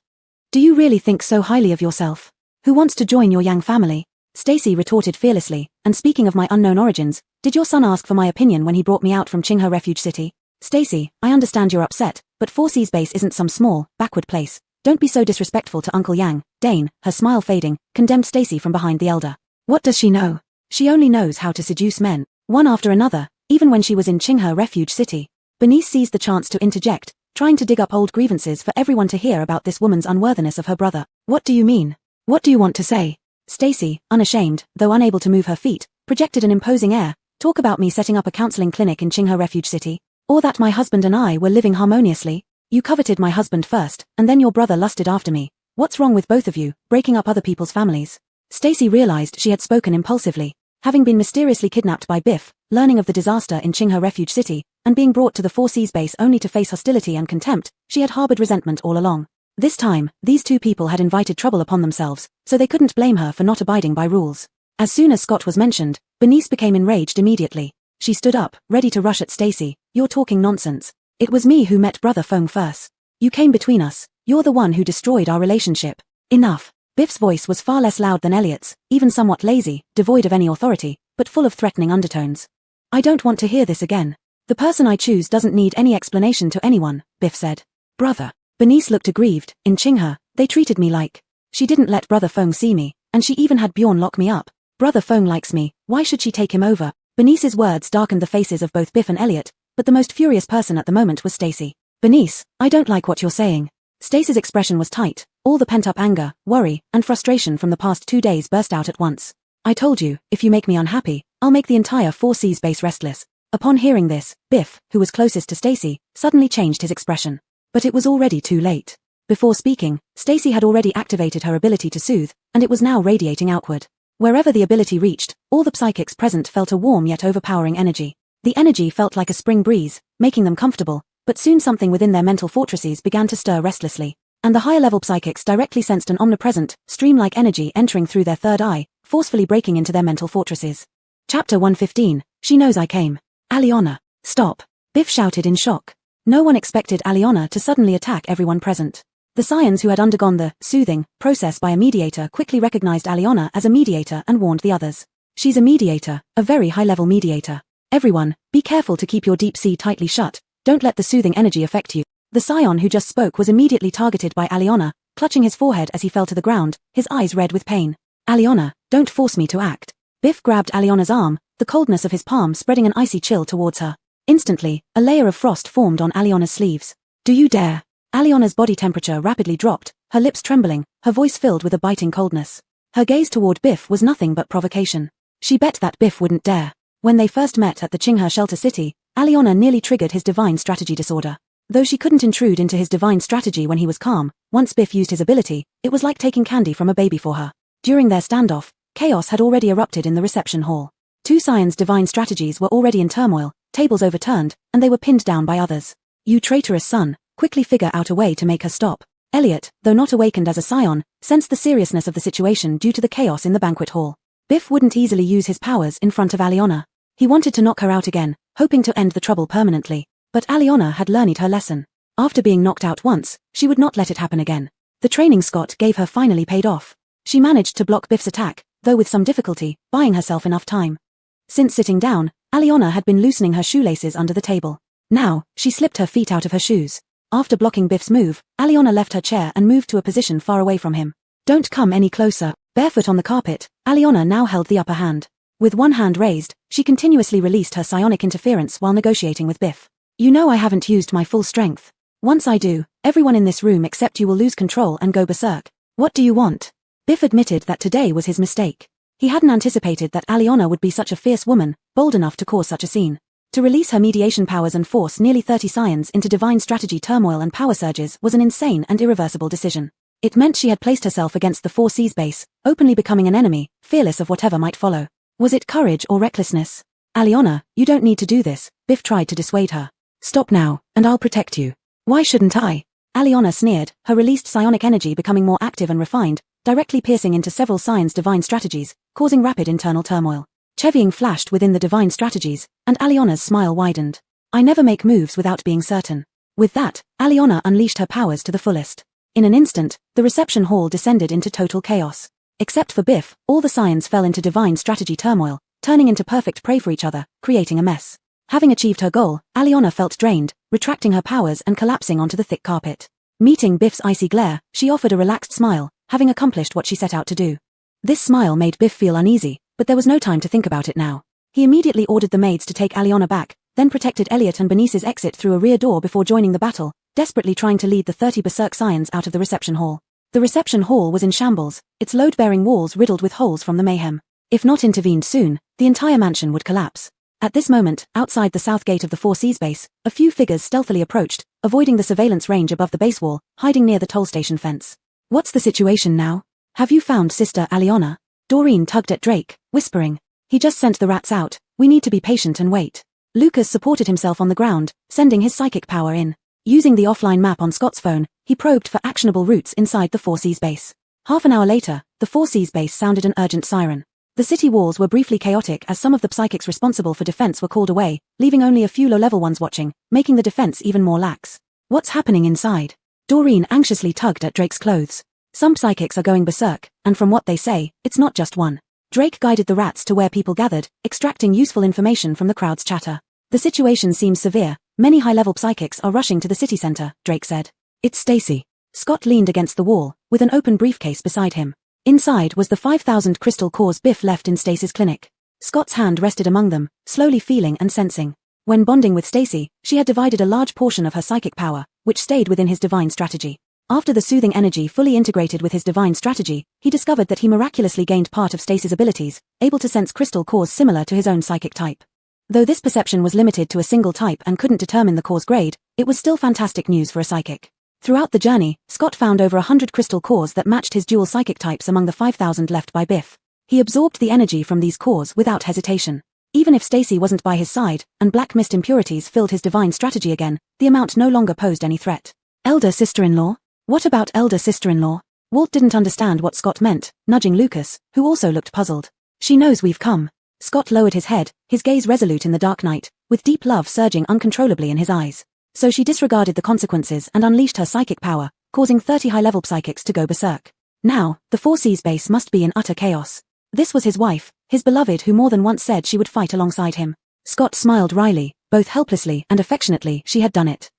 Do you really think so highly of yourself? Who wants to join your Yang family? Stacy retorted fearlessly, and speaking of my unknown origins, did your son ask for my opinion when he brought me out from Qinghe Refuge City? Stacy, I understand you're upset, but Four Seas Base isn't some small, backward place. Don't be so disrespectful to Uncle Yang. Dane, her smile fading, condemned Stacy from behind the elder. What does she know? She only knows how to seduce men, one after another, even when she was in Qinghe Refuge City. Bernice seized the chance to interject, trying to dig up old grievances for everyone to hear about this woman's unworthiness of her brother. What do you mean? What do you want to say? Stacy, unashamed, though unable to move her feet, projected an imposing air. Talk about me setting up a counseling clinic in Qinghe Refuge City. Or that my husband and I were living harmoniously. You coveted my husband first, and then your brother lusted after me. What's wrong with both of you, breaking up other people's families? Stacy realized she had spoken impulsively. Having been mysteriously kidnapped by Biff, learning of the disaster in Qinghe Refuge City, and being brought to the Four Seas Base only to face hostility and contempt, she had harbored resentment all along. This time, these two people had invited trouble upon themselves, so they couldn't blame her for not abiding by rules. As soon as Scott was mentioned, Bernice became enraged immediately. She stood up, ready to rush at Stacy. You're talking nonsense. It was me who met Brother Feng first. You came between us. You're the one who destroyed our relationship. Enough. Biff's voice was far less loud than Elliot's, even somewhat lazy, devoid of any authority, but full of threatening undertones. I don't want to hear this again. The person I choose doesn't need any explanation to anyone, Biff said. Brother. Bernice looked aggrieved. In Qinghe, they treated me like. She didn't let Brother Feng see me, and she even had Bjorn lock me up. Brother Feng likes me, why should she take him over? Bernice's words darkened the faces of both Biff and Elliot, but the most furious person at the moment was Stacy. Bernice, I don't like what you're saying. Stacy's expression was tight. All the pent-up anger, worry, and frustration from the past 2 days burst out at once. I told you, if you make me unhappy, I'll make the entire Four Seas Base restless. Upon hearing this, Biff, who was closest to Stacy, suddenly changed his expression. But it was already too late. Before speaking, Stacy had already activated her ability to soothe, and it was now radiating outward. Wherever the ability reached, all the psychics present felt a warm yet overpowering energy. The energy felt like a spring breeze, making them comfortable, but soon something within their mental fortresses began to stir restlessly. And the higher-level psychics directly sensed an omnipresent, stream-like energy entering through their third eye, forcefully breaking into their mental fortresses. Chapter 115, She Knows I Came. Aliona, stop! Biff shouted in shock. No one expected Aliona to suddenly attack everyone present. The Scions who had undergone the soothing process by a mediator quickly recognized Aliona as a mediator and warned the others. She's a mediator, a very high-level mediator. Everyone, be careful to keep your deep sea tightly shut. Don't let the soothing energy affect you. The Scion who just spoke was immediately targeted by Aliona, clutching his forehead as he fell to the ground, his eyes red with pain. Aliona, don't force me to act. Biff grabbed Aliona's arm, the coldness of his palm spreading an icy chill towards her. Instantly, a layer of frost formed on Aliona's sleeves. Do you dare? Aliona's body temperature rapidly dropped, her lips trembling, her voice filled with a biting coldness. Her gaze toward Biff was nothing but provocation. She bet that Biff wouldn't dare. When they first met at the Qinghe Shelter City, Aliona nearly triggered his divine strategy disorder. Though she couldn't intrude into his divine strategy when he was calm, once Biff used his ability, it was like taking candy from a baby for her. During their standoff, chaos had already erupted in the reception hall. Two Scions' divine strategies were already in turmoil, tables overturned, and they were pinned down by others. You traitorous son, quickly figure out a way to make her stop. Elliot, though not awakened as a Scion, sensed the seriousness of the situation due to the chaos in the banquet hall. Biff wouldn't easily use his powers in front of Aliona. He wanted to knock her out again, hoping to end the trouble permanently. But Aliona had learned her lesson. After being knocked out once, she would not let it happen again. The training Scott gave her finally paid off. She managed to block Biff's attack, though with some difficulty, buying herself enough time. Since sitting down, Aliona had been loosening her shoelaces under the table. Now, she slipped her feet out of her shoes. After blocking Biff's move, Aliona left her chair and moved to a position far away from him. Don't come any closer. Barefoot on the carpet, Aliona now held the upper hand. With one hand raised, she continuously released her psionic interference while negotiating with Biff. You know I haven't used my full strength. Once I do, everyone in this room except you will lose control and go berserk. What do you want? Biff admitted that today was his mistake. He hadn't anticipated that Aliona would be such a fierce woman, bold enough to cause such a scene. To release her mediation powers and force nearly 30 scions into divine strategy turmoil and power surges was an insane and irreversible decision. It meant she had placed herself against the Four Seas base, openly becoming an enemy, fearless of whatever might follow. Was it courage or recklessness? Aliona, you don't need to do this, Biff tried to dissuade her. Stop now, and I'll protect you. Why shouldn't I? Aliona sneered, her released psionic energy becoming more active and refined, directly piercing into several scions' divine strategies, causing rapid internal turmoil. Chevying flashed within the divine strategies, and Aliona's smile widened. I never make moves without being certain. With that, Aliona unleashed her powers to the fullest. In an instant, the reception hall descended into total chaos. Except for Biff, all the scions fell into divine strategy turmoil, turning into perfect prey for each other, creating a mess. Having achieved her goal, Aliona felt drained, retracting her powers and collapsing onto the thick carpet. Meeting Biff's icy glare, she offered a relaxed smile, having accomplished what she set out to do. This smile made Biff feel uneasy, but there was no time to think about it now. He immediately ordered the maids to take Aliona back, then protected Elliot and Bernice's exit through a rear door before joining the battle, desperately trying to lead the 30 berserk scions out of the reception hall. The reception hall was in shambles, its load-bearing walls riddled with holes from the mayhem. If not intervened soon, the entire mansion would collapse. At this moment, outside the south gate of the Four Seas base, a few figures stealthily approached, avoiding the surveillance range above the base wall, hiding near the toll station fence. What's the situation now? Have you found Sister Aliona? Doreen tugged at Drake, whispering. He just sent the rats out, we need to be patient and wait. Lucas supported himself on the ground, sending his psychic power in. Using the offline map on Scott's phone, he probed for actionable routes inside the Four Seas base. Half an hour later, the Four Seas base sounded an urgent siren. The city walls were briefly chaotic as some of the psychics responsible for defense were called away, leaving only a few low-level ones watching, making the defense even more lax. What's happening inside? Doreen anxiously tugged at Drake's clothes. Some psychics are going berserk, and from what they say, it's not just one. Drake guided the rats to where people gathered, extracting useful information from the crowd's chatter. The situation seems severe. Many high-level psychics are rushing to the city center, Drake said. It's Stacy. Scott leaned against the wall, with an open briefcase beside him. Inside was the 5,000 crystal cores Biff left in Stacy's clinic. Scott's hand rested among them, slowly feeling and sensing. When bonding with Stacy, she had divided a large portion of her psychic power, which stayed within his divine strategy. After the soothing energy fully integrated with his divine strategy, he discovered that he miraculously gained part of Stacy's abilities, able to sense crystal cores similar to his own psychic type. Though this perception was limited to a single type and couldn't determine the core's grade, it was still fantastic news for a psychic. Throughout the journey, Scott found over 100 crystal cores that matched his dual psychic types among the 5,000 left by Biff. He absorbed the energy from these cores without hesitation. Even if Stacy wasn't by his side, and black mist impurities filled his divine strategy again, the amount no longer posed any threat. Elder sister-in-law? What about elder sister-in-law? Walt didn't understand what Scott meant, nudging Lucas, who also looked puzzled. She knows we've come. Scott lowered his head, his gaze resolute in the dark night, with deep love surging uncontrollably in his eyes. So she disregarded the consequences and unleashed her psychic power, causing 30 high-level psychics to go berserk. Now, the Four Seas base must be in utter chaos. This was his wife, his beloved who more than once said she would fight alongside him. Scott smiled wryly, both helplessly and affectionately she had done it.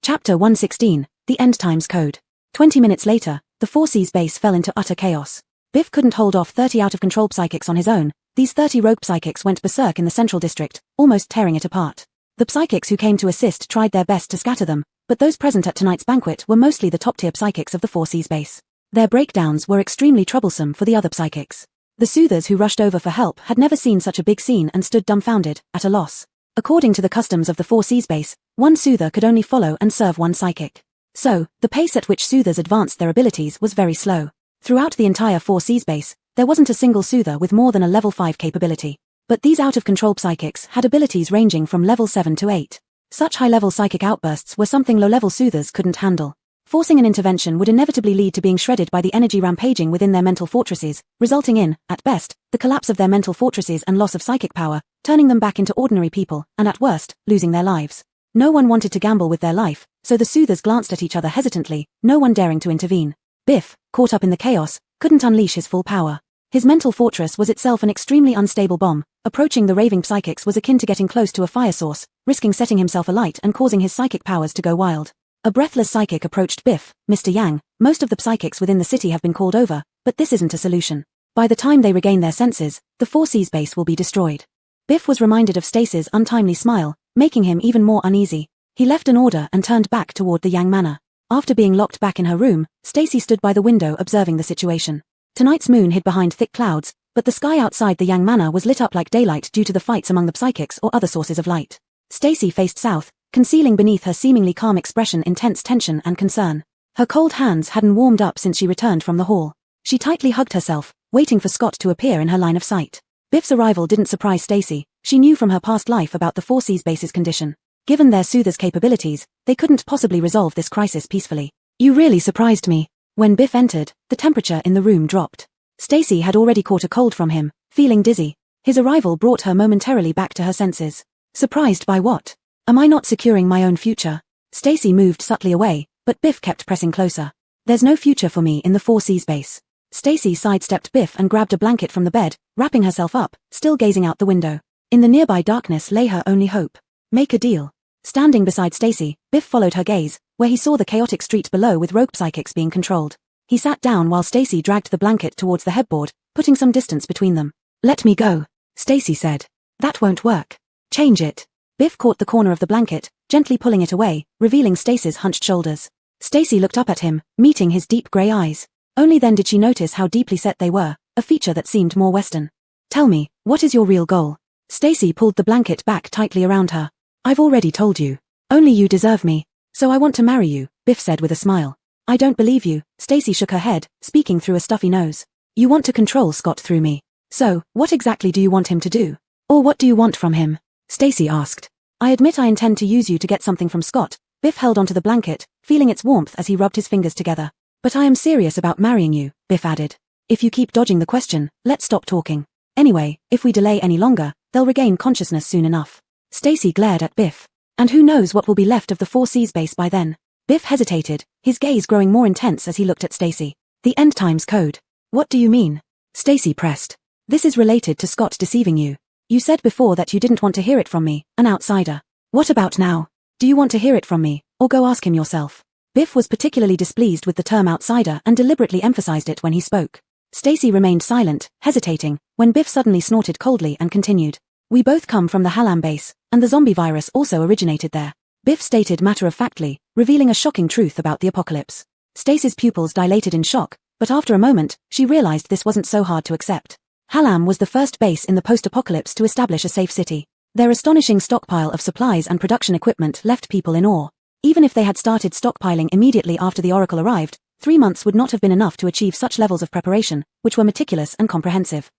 Chapter 116, The End Times Code. 20 minutes later, the Four Seas base fell into utter chaos. Biff couldn't hold off 30 out-of-control psychics on his own. These 30 rogue psychics went berserk in the central district, almost tearing it apart. The psychics who came to assist tried their best to scatter them, but those present at tonight's banquet were mostly the top-tier psychics of the Four Seas base. Their breakdowns were extremely troublesome for the other psychics. The soothers who rushed over for help had never seen such a big scene and stood dumbfounded, at a loss. According to the customs of the Four Seas base, one soother could only follow and serve one psychic. So, the pace at which soothers advanced their abilities was very slow. Throughout the entire Four Seas base, there wasn't a single soother with more than a level 5 capability. But these out-of-control psychics had abilities ranging from level 7 to 8. Such high-level psychic outbursts were something low-level soothers couldn't handle. Forcing an intervention would inevitably lead to being shredded by the energy rampaging within their mental fortresses, resulting in, at best, the collapse of their mental fortresses and loss of psychic power, turning them back into ordinary people, and at worst, losing their lives. No one wanted to gamble with their life, so the soothers glanced at each other hesitantly, no one daring to intervene. Biff, caught up in the chaos, couldn't unleash his full power. His mental fortress was itself an extremely unstable bomb. Approaching the raving psychics was akin to getting close to a fire source, risking setting himself alight and causing his psychic powers to go wild. A breathless psychic approached Biff. "Mr. Yang, most of the psychics within the city have been called over, but this isn't a solution. By the time they regain their senses, the 4C's base will be destroyed." Biff was reminded of Stacy's untimely smile, making him even more uneasy. He left an order and turned back toward the Yang Manor. After being locked back in her room, Stacy stood by the window observing the situation. Tonight's moon hid behind thick clouds, but the sky outside the Yang Manor was lit up like daylight due to the fights among the psychics or other sources of light. Stacy faced south, concealing beneath her seemingly calm expression intense tension and concern. Her cold hands hadn't warmed up since she returned from the hall. She tightly hugged herself, waiting for Scott to appear in her line of sight. Biff's arrival didn't surprise Stacy. She knew from her past life about the 4C's base's condition. Given their soother's capabilities, they couldn't possibly resolve this crisis peacefully. "You really surprised me." When Biff entered, the temperature in the room dropped. Stacy had already caught a cold from him, feeling dizzy. His arrival brought her momentarily back to her senses. Surprised by what? Am I not securing my own future? Stacy moved subtly away, but Biff kept pressing closer. "There's no future for me in the 4C's base." Stacy sidestepped Biff and grabbed a blanket from the bed, wrapping herself up, still gazing out the window. In the nearby darkness lay her only hope. Make a deal. Standing beside Stacy, Biff followed her gaze, where he saw the chaotic street below with rogue psychics being controlled. He sat down while Stacy dragged the blanket towards the headboard, putting some distance between them. "Let me go," Stacy said. "That won't work. Change it." Biff caught the corner of the blanket, gently pulling it away, revealing Stacy's hunched shoulders. Stacy looked up at him, meeting his deep grey eyes. Only then did she notice how deeply set they were, a feature that seemed more Western. "Tell me, what is your real goal?" Stacy pulled the blanket back tightly around her. "I've already told you. Only you deserve me. So I want to marry you," Biff said with a smile. "I don't believe you." Stacy shook her head, speaking through a stuffy nose. "You want to control Scott through me. So, what exactly do you want him to do? Or what do you want from him?" Stacy asked. "I admit I intend to use you to get something from Scott." Biff held onto the blanket, feeling its warmth as he rubbed his fingers together. "But I am serious about marrying you," Biff added. "If you keep dodging the question, let's stop talking. Anyway, if we delay any longer, they'll regain consciousness soon enough." Stacy glared at Biff. "And who knows what will be left of the 4C's base by then?" Biff hesitated, his gaze growing more intense as he looked at Stacy. "The end times code. What do you mean?" Stacy pressed. "This is related to Scott deceiving you. You said before that you didn't want to hear it from me, an outsider. What about now? Do you want to hear it from me, or go ask him yourself?" Biff was particularly displeased with the term outsider and deliberately emphasized it when he spoke. Stacy remained silent, hesitating, when Biff suddenly snorted coldly and continued. "We both come from the Halam base, and the zombie virus also originated there." Biff stated matter-of-factly, revealing a shocking truth about the apocalypse. Stacy's pupils dilated in shock, but after a moment, she realized this wasn't so hard to accept. Halam was the first base in the post-apocalypse to establish a safe city. Their astonishing stockpile of supplies and production equipment left people in awe. Even if they had started stockpiling immediately after the Oracle arrived, 3 months would not have been enough to achieve such levels of preparation, which were meticulous and comprehensive.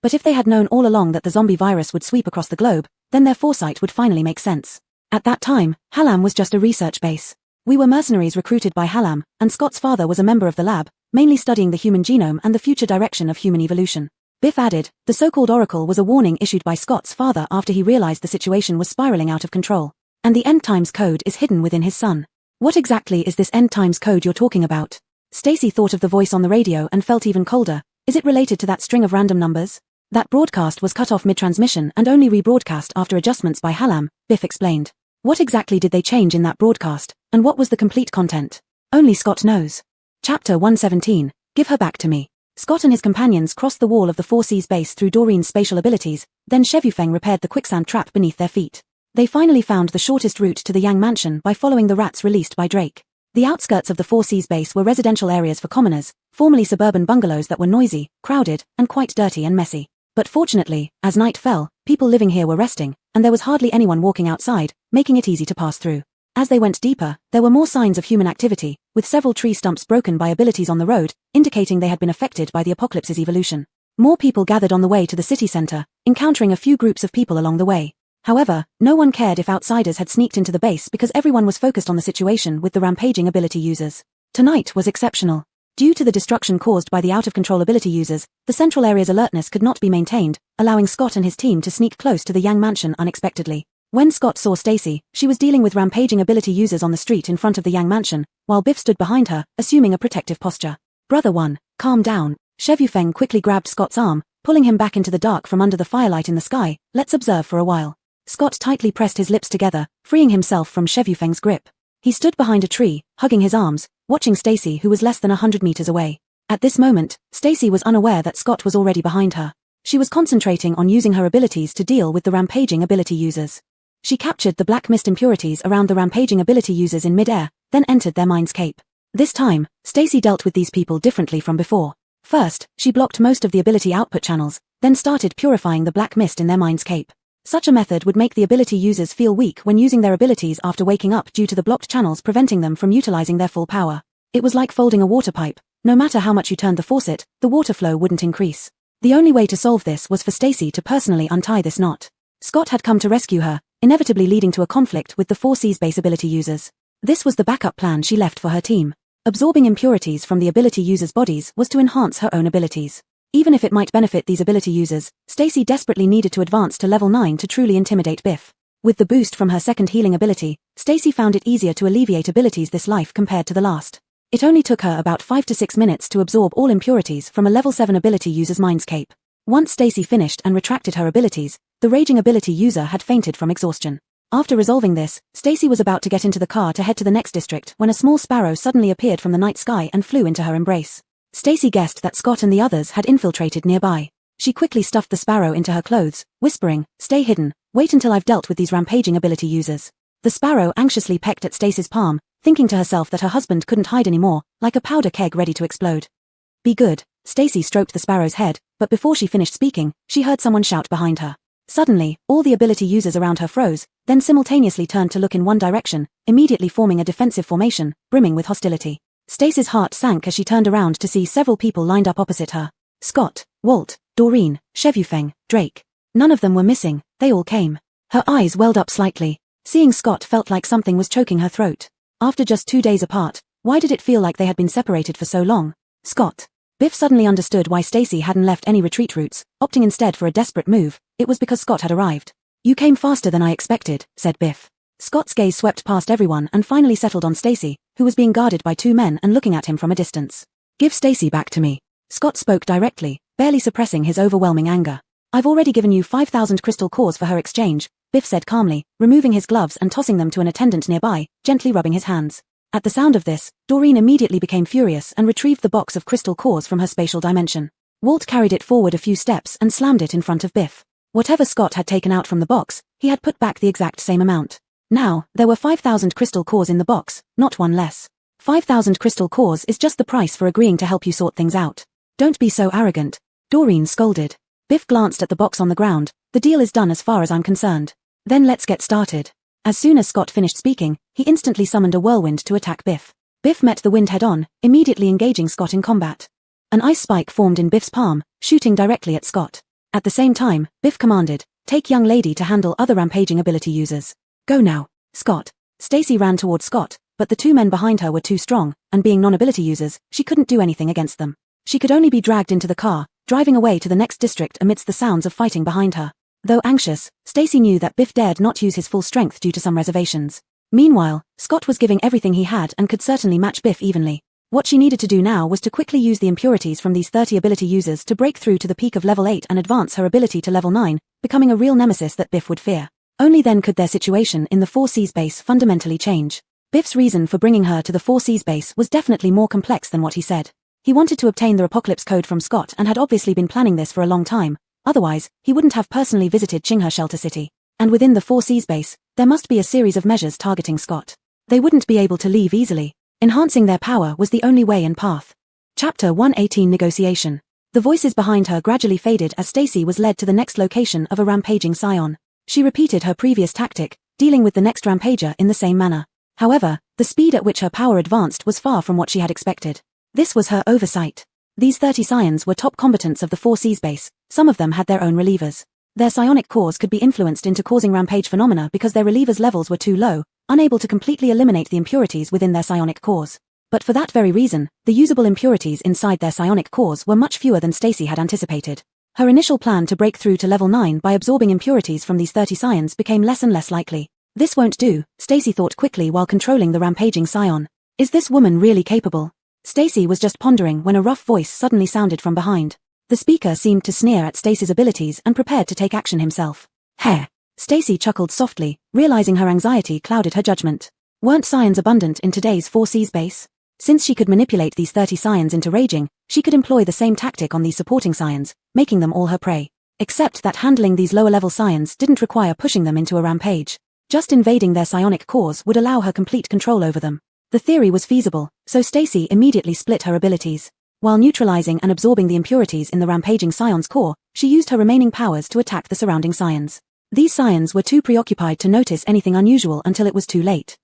But if they had known all along that the zombie virus would sweep across the globe, then their foresight would finally make sense. At that time, Halam was just a research base. "We were mercenaries recruited by Halam, and Scott's father was a member of the lab, mainly studying the human genome and the future direction of human evolution." Biff added, "The so-called Oracle was a warning issued by Scott's father after he realized the situation was spiraling out of control. And the end times code is hidden within his son." "What exactly is this end times code you're talking about?" Stacy thought of the voice on the radio and felt even colder. "Is it related to that string of random numbers?" "That broadcast was cut off mid-transmission and only rebroadcast after adjustments by Halam," Biff explained. "What exactly did they change in that broadcast, and what was the complete content? Only Scott knows." Chapter 117, Give Her Back to Me. Scott and his companions crossed the wall of the 4C's base through Doreen's spatial abilities, then Shevufeng repaired the quicksand trap beneath their feet. They finally found the shortest route to the Yang mansion by following the rats released by Drake. The outskirts of the 4C's base were residential areas for commoners, formerly suburban bungalows that were noisy, crowded, and quite dirty and messy. But fortunately, as night fell, people living here were resting, and there was hardly anyone walking outside, making it easy to pass through. As they went deeper, there were more signs of human activity, with several tree stumps broken by abilities on the road, indicating they had been affected by the apocalypse's evolution. More people gathered on the way to the city center, encountering a few groups of people along the way. However, no one cared if outsiders had sneaked into the base because everyone was focused on the situation with the rampaging ability users. Tonight was exceptional. Due to the destruction caused by the out-of-control ability users, the central area's alertness could not be maintained, allowing Scott and his team to sneak close to the Yang mansion unexpectedly. When Scott saw Stacy, she was dealing with rampaging ability users on the street in front of the Yang mansion, while Biff stood behind her, assuming a protective posture. "Brother One, calm down," Shevufeng quickly grabbed Scott's arm, pulling him back into the dark from under the firelight in the sky. Let's observe for a while. Scott tightly pressed his lips together, freeing himself from Shevufeng's grip. He stood behind a tree, hugging his arms, watching Stacy, who was less than 100 meters away. At this moment, Stacy was unaware that Scott was already behind her. She was concentrating on using her abilities to deal with the rampaging ability users. She captured the black mist impurities around the rampaging ability users in mid-air, then entered their mindscape. This time, Stacy dealt with these people differently from before. First, she blocked most of the ability output channels, then started purifying the black mist in their mindscape. Such a method would make the ability users feel weak when using their abilities after waking up due to the blocked channels preventing them from utilizing their full power. It was like folding a water pipe. No matter how much you turned the faucet, the water flow wouldn't increase. The only way to solve this was for Stacy to personally untie this knot. Scott had come to rescue her, inevitably leading to a conflict with the 4C's base ability users. This was the backup plan she left for her team. Absorbing impurities from the ability users' bodies was to enhance her own abilities. Even if it might benefit these ability users, Stacy desperately needed to advance to level 9 to truly intimidate Biff. With the boost from her second healing ability, Stacy found it easier to alleviate abilities this life compared to the last. It only took her about 5 to 6 minutes to absorb all impurities from a level 7 ability user's mindscape. Once Stacy finished and retracted her abilities, the raging ability user had fainted from exhaustion. After resolving this, Stacy was about to get into the car to head to the next district when a small sparrow suddenly appeared from the night sky and flew into her embrace. Stacy guessed that Scott and the others had infiltrated nearby. She quickly stuffed the sparrow into her clothes, whispering, "Stay hidden, wait until I've dealt with these rampaging ability users." The sparrow anxiously pecked at Stacy's palm, thinking to herself that her husband couldn't hide anymore, like a powder keg ready to explode. "Be good." Stacy stroked the sparrow's head, but before she finished speaking, she heard someone shout behind her. Suddenly, all the ability users around her froze, then simultaneously turned to look in one direction, immediately forming a defensive formation, brimming with hostility. Stacy's heart sank as she turned around to see several people lined up opposite her. Scott, Walt, Doreen, Shevufeng, Drake. None of them were missing, they all came. Her eyes welled up slightly. Seeing Scott felt like something was choking her throat. After just 2 days apart, why did it feel like they had been separated for so long? Scott. Biff suddenly understood why Stacy hadn't left any retreat routes, opting instead for a desperate move. It was because Scott had arrived. "You came faster than I expected," said Biff. Scott's gaze swept past everyone and finally settled on Stacy, who was being guarded by 2 men and looking at him from a distance. "Give Stacy back to me." Scott spoke directly, barely suppressing his overwhelming anger. "I've already given you 5,000 crystal cores for her exchange," Biff said calmly, removing his gloves and tossing them to an attendant nearby, gently rubbing his hands. At the sound of this, Doreen immediately became furious and retrieved the box of crystal cores from her spatial dimension. Walt carried it forward a few steps and slammed it in front of Biff. Whatever Scott had taken out from the box, he had put back the exact same amount. Now, there were 5,000 crystal cores in the box, not one less. 5,000 crystal cores is just the price for agreeing to help you sort things out. "Don't be so arrogant," Doreen scolded. Biff glanced at the box on the ground. "The deal is done as far as I'm concerned. Then let's get started." As soon as Scott finished speaking, he instantly summoned a whirlwind to attack Biff. Biff met the wind head-on, immediately engaging Scott in combat. An ice spike formed in Biff's palm, shooting directly at Scott. At the same time, Biff commanded, "Take young lady to handle other rampaging ability users. Go now, Scott." Stacy ran towards Scott, but the 2 men behind her were too strong, and being non-ability users, she couldn't do anything against them. She could only be dragged into the car, driving away to the next district amidst the sounds of fighting behind her. Though anxious, Stacy knew that Biff dared not use his full strength due to some reservations. Meanwhile, Scott was giving everything he had and could certainly match Biff evenly. What she needed to do now was to quickly use the impurities from these 30 ability users to break through to the peak of level 8 and advance her ability to level 9, becoming a real nemesis that Biff would fear. Only then could their situation in the 4C's base fundamentally change. Biff's reason for bringing her to the 4C's base was definitely more complex than what he said. He wanted to obtain the Apocalypse Code from Scott and had obviously been planning this for a long time. Otherwise, he wouldn't have personally visited Qinghe Shelter City. And within the 4C's base, there must be a series of measures targeting Scott. They wouldn't be able to leave easily. Enhancing their power was the only way and path. Chapter 118 Negotiation. The voices behind her gradually faded as Stacy was led to the next location of a rampaging scion. She repeated her previous tactic, dealing with the next rampager in the same manner. However, the speed at which her power advanced was far from what she had expected. This was her oversight. These 30 scions were top combatants of the 4C's base. Some of them had their own relievers. Their psionic cores could be influenced into causing rampage phenomena because their relievers' levels were too low, unable to completely eliminate the impurities within their psionic cores. But for that very reason, the usable impurities inside their psionic cores were much fewer than Stacy had anticipated. Her initial plan to break through to level 9 by absorbing impurities from these 30 scions became less and less likely. This won't do, Stacy thought quickly while controlling the rampaging scion. Is this woman really capable? Stacy was just pondering when a rough voice suddenly sounded from behind. The speaker seemed to sneer at Stacy's abilities and prepared to take action himself. Heh. Stacy chuckled softly, realizing her anxiety clouded her judgment. Weren't scions abundant in today's 4Cs base? Since she could manipulate these 30 scions into raging, she could employ the same tactic on these supporting scions, making them all her prey. Except that handling these lower-level scions didn't require pushing them into a rampage. Just invading their psionic cores would allow her complete control over them. The theory was feasible, so Stacy immediately split her abilities. While neutralizing and absorbing the impurities in the rampaging scion's core, she used her remaining powers to attack the surrounding scions. These scions were too preoccupied to notice anything unusual until it was too late.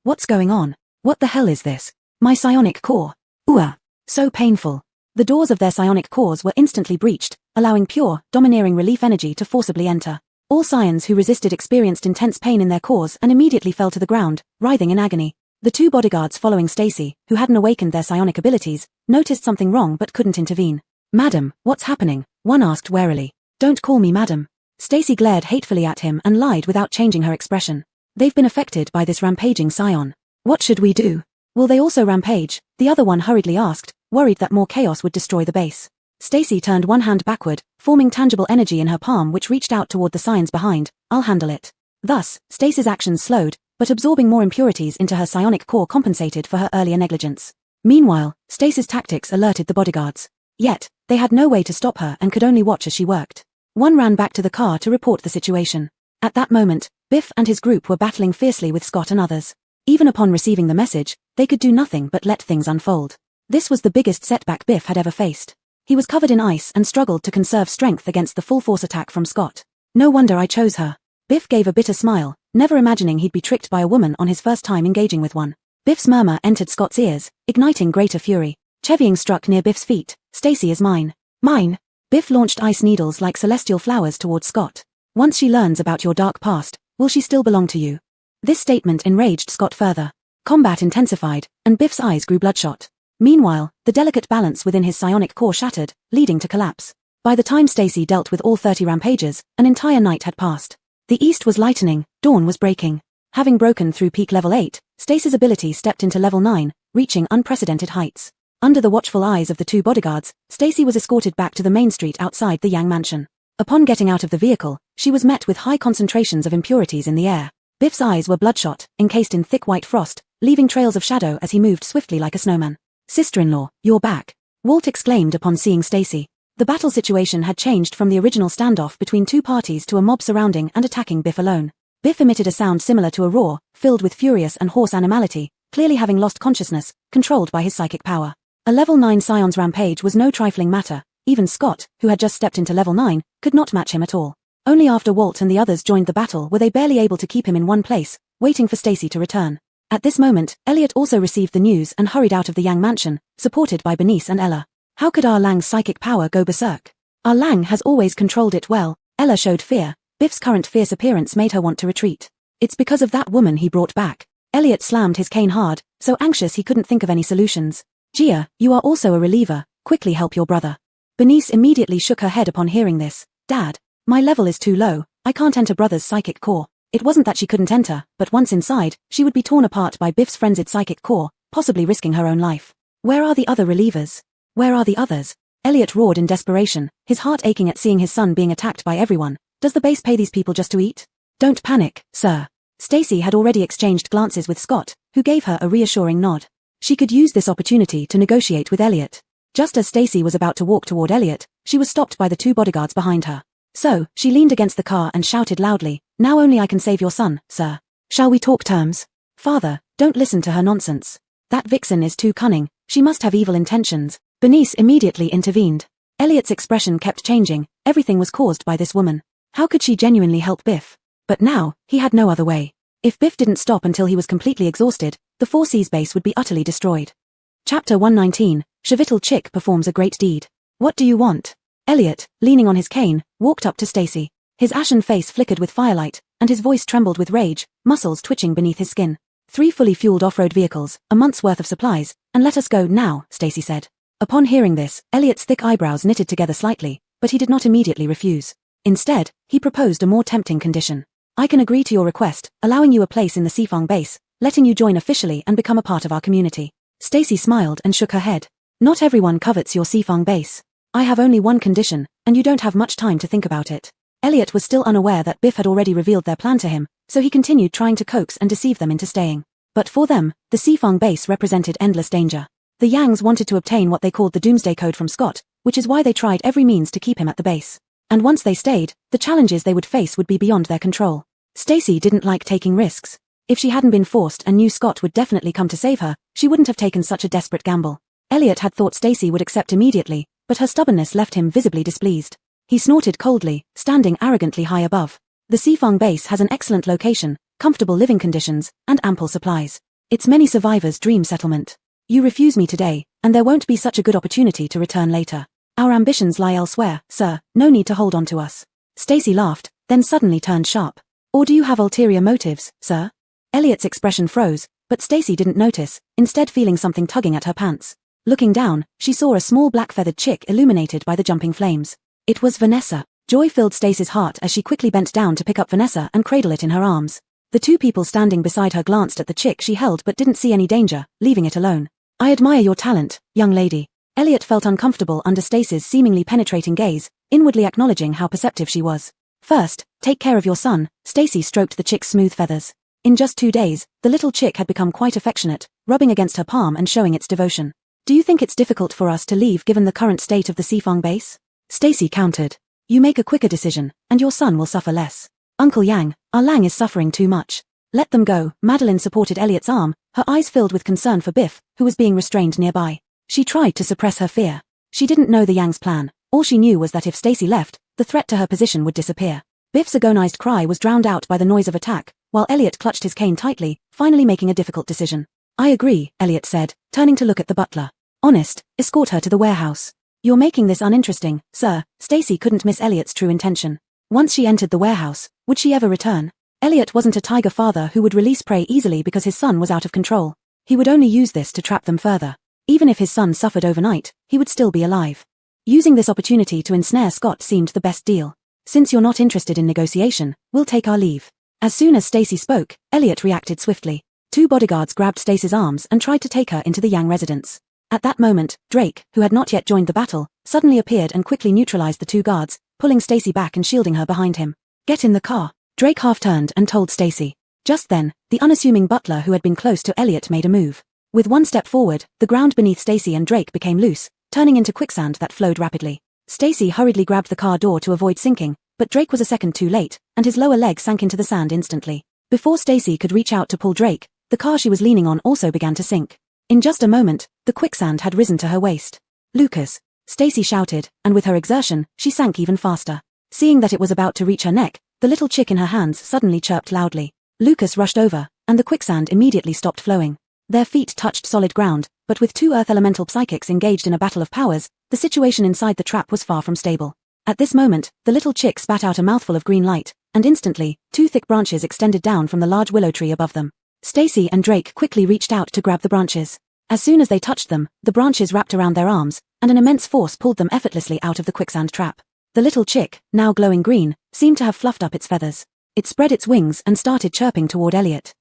What's going on? What the hell is this? My psionic core. Ooh, so painful. The doors of their psionic cores were instantly breached, allowing pure, domineering relief energy to forcibly enter. All scions who resisted experienced intense pain in their cores and immediately fell to the ground, writhing in agony. The two bodyguards following Stacy, who hadn't awakened their psionic abilities, noticed something wrong but couldn't intervene. Madam, what's happening? One asked warily. Don't call me madam. Stacy glared hatefully at him and lied without changing her expression. They've been affected by this rampaging scion. What should we do? Will they also rampage? The other one hurriedly asked, worried that more chaos would destroy the base. Stacy turned one hand backward, forming tangible energy in her palm which reached out toward the scions behind. I'll handle it. Thus, Stacy's actions slowed, but absorbing more impurities into her psionic core compensated for her earlier negligence. Meanwhile, Stacy's tactics alerted the bodyguards. Yet, they had no way to stop her and could only watch as she worked. One ran back to the car to report the situation. At that moment, Biff and his group were battling fiercely with Scott and others. Even upon receiving the message, they could do nothing but let things unfold. This was the biggest setback Biff had ever faced. He was covered in ice and struggled to conserve strength against the full-force attack from Scott. No wonder I chose her. Biff gave a bitter smile, never imagining he'd be tricked by a woman on his first time engaging with one. Biff's murmur entered Scott's ears, igniting greater fury. Chevying struck near Biff's feet. Stacy is mine. Mine! Biff launched ice needles like celestial flowers towards Scott. Once she learns about your dark past, will she still belong to you? This statement enraged Scott further. Combat intensified, and Biff's eyes grew bloodshot. Meanwhile, the delicate balance within his psionic core shattered, leading to collapse. By the time Stacy dealt with all 30 rampagers, an entire night had passed. The east was lightening, dawn was breaking. Having broken through peak level 8, Stacy's ability stepped into level 9, reaching unprecedented heights. Under the watchful eyes of the two bodyguards, Stacy was escorted back to the main street outside the Yang mansion. Upon getting out of the vehicle, she was met with high concentrations of impurities in the air. Biff's eyes were bloodshot, encased in thick white frost, leaving trails of shadow as he moved swiftly like a snowman. Sister-in-law, you're back. Walt exclaimed upon seeing Stacy. The battle situation had changed from the original standoff between two parties to a mob surrounding and attacking Biff alone. Biff emitted a sound similar to a roar, filled with furious and hoarse animality, clearly having lost consciousness, controlled by his psychic power. A level 9 scion's rampage was no trifling matter. Even Scott, who had just stepped into level 9, could not match him at all. Only after Walt and the others joined the battle were they barely able to keep him in one place, waiting for Stacy to return. At this moment, Elliot also received the news and hurried out of the Yang mansion, supported by Bernice and Ella. How could Ah Lang's psychic power go berserk? Ah Lang has always controlled it well. Ella showed fear. Biff's current fierce appearance made her want to retreat. It's because of that woman he brought back. Elliot slammed his cane hard, so anxious he couldn't think of any solutions. Gia, you are also a reliever. Quickly help your brother. Bernice immediately shook her head upon hearing this. Dad, my level is too low. I can't enter brother's psychic core. It wasn't that she couldn't enter, but once inside, she would be torn apart by Biff's frenzied psychic core, possibly risking her own life. Where are the other relievers? Where are the others? Elliot roared in desperation, his heart aching at seeing his son being attacked by everyone. Does the base pay these people just to eat? Don't panic, sir. Stacy had already exchanged glances with Scott, who gave her a reassuring nod. She could use this opportunity to negotiate with Elliot. Just as Stacy was about to walk toward Elliot, she was stopped by the two bodyguards behind her. So, she leaned against the car and shouted loudly, now only I can save your son, sir. Shall we talk terms? Father, don't listen to her nonsense. That vixen is too cunning, she must have evil intentions. Bernice immediately intervened. Elliot's expression kept changing, everything was caused by this woman. How could she genuinely help Biff? But now, he had no other way. If Biff didn't stop until he was completely exhausted, the 4C's base would be utterly destroyed. Chapter 119, Shavital Chick performs a great deed. What do you want? Elliot, leaning on his cane, walked up to Stacy. His ashen face flickered with firelight, and his voice trembled with rage, muscles twitching beneath his skin. 3 fully fueled off-road vehicles, a month's worth of supplies, and let us go now, Stacy said. Upon hearing this, Elliot's thick eyebrows knitted together slightly, but he did not immediately refuse. Instead, he proposed a more tempting condition. I can agree to your request, allowing you a place in the Sifong base, letting you join officially and become a part of our community. Stacy smiled and shook her head. Not everyone covets your Sifang base. I have only one condition, and you don't have much time to think about it. Elliot was still unaware that Biff had already revealed their plan to him, so he continued trying to coax and deceive them into staying. But for them, the Sifang base represented endless danger. The Yangs wanted to obtain what they called the Doomsday Code from Scott, which is why they tried every means to keep him at the base. And once they stayed, the challenges they would face would be beyond their control. Stacy didn't like taking risks. If she hadn't been forced and knew Scott would definitely come to save her, she wouldn't have taken such a desperate gamble. Elliot had thought Stacy would accept immediately, but her stubbornness left him visibly displeased. He snorted coldly, standing arrogantly high above. The Sifang base has an excellent location, comfortable living conditions, and ample supplies. It's many survivors' dream settlement. You refuse me today, and there won't be such a good opportunity to return later. Our ambitions lie elsewhere, sir, no need to hold on to us. Stacy laughed, then suddenly turned sharp. Or do you have ulterior motives, sir? Elliot's expression froze, but Stacy didn't notice, instead feeling something tugging at her pants. Looking down, she saw a small black-feathered chick illuminated by the jumping flames. It was Vanessa. Joy filled Stacy's heart as she quickly bent down to pick up Vanessa and cradle it in her arms. The two people standing beside her glanced at the chick she held but didn't see any danger, leaving it alone. I admire your talent, young lady. Elliot felt uncomfortable under Stacy's seemingly penetrating gaze, inwardly acknowledging how perceptive she was. First, take care of your son, Stacy stroked the chick's smooth feathers. In just 2 days, the little chick had become quite affectionate, rubbing against her palm and showing its devotion. Do you think it's difficult for us to leave given the current state of the Sifang base? Stacy countered. You make a quicker decision, and your son will suffer less. Uncle Yang, our Lang is suffering too much. Let them go. Madeline supported Elliot's arm, her eyes filled with concern for Biff, who was being restrained nearby. She tried to suppress her fear. She didn't know the Yang's plan. All she knew was that if Stacy left, the threat to her position would disappear. Biff's agonized cry was drowned out by the noise of attack, while Elliot clutched his cane tightly, finally making a difficult decision. I agree, Elliot said, turning to look at the butler. Honest, escort her to the warehouse. You're making this uninteresting, sir. Stacy couldn't miss Elliot's true intention. Once she entered the warehouse, would she ever return? Elliot wasn't a tiger father who would release prey easily because his son was out of control. He would only use this to trap them further. Even if his son suffered overnight, he would still be alive. Using this opportunity to ensnare Scott seemed the best deal. Since you're not interested in negotiation, we'll take our leave. As soon as Stacy spoke, Elliot reacted swiftly. 2 bodyguards grabbed Stacy's arms and tried to take her into the Yang residence. At that moment, Drake, who had not yet joined the battle, suddenly appeared and quickly neutralized the 2 guards, pulling Stacy back and shielding her behind him. Get in the car. Drake half-turned and told Stacy. Just then, the unassuming butler who had been close to Elliot made a move. With 1 step forward, the ground beneath Stacy and Drake became loose, turning into quicksand that flowed rapidly. Stacy hurriedly grabbed the car door to avoid sinking, but Drake was a second too late, and his lower leg sank into the sand instantly. Before Stacy could reach out to pull Drake, the car she was leaning on also began to sink. In just a moment, the quicksand had risen to her waist. Lucas! Stacy shouted, and with her exertion, she sank even faster. Seeing that it was about to reach her neck, the little chick in her hands suddenly chirped loudly. Lucas rushed over, and the quicksand immediately stopped flowing. Their feet touched solid ground, but with 2 earth elemental psychics engaged in a battle of powers, the situation inside the trap was far from stable. At this moment, the little chick spat out a mouthful of green light, and instantly, 2 thick branches extended down from the large willow tree above them. Stacy and Drake quickly reached out to grab the branches. As soon as they touched them, the branches wrapped around their arms, and an immense force pulled them effortlessly out of the quicksand trap. The little chick, now glowing green, seemed to have fluffed up its feathers. It spread its wings and started chirping toward Elliot.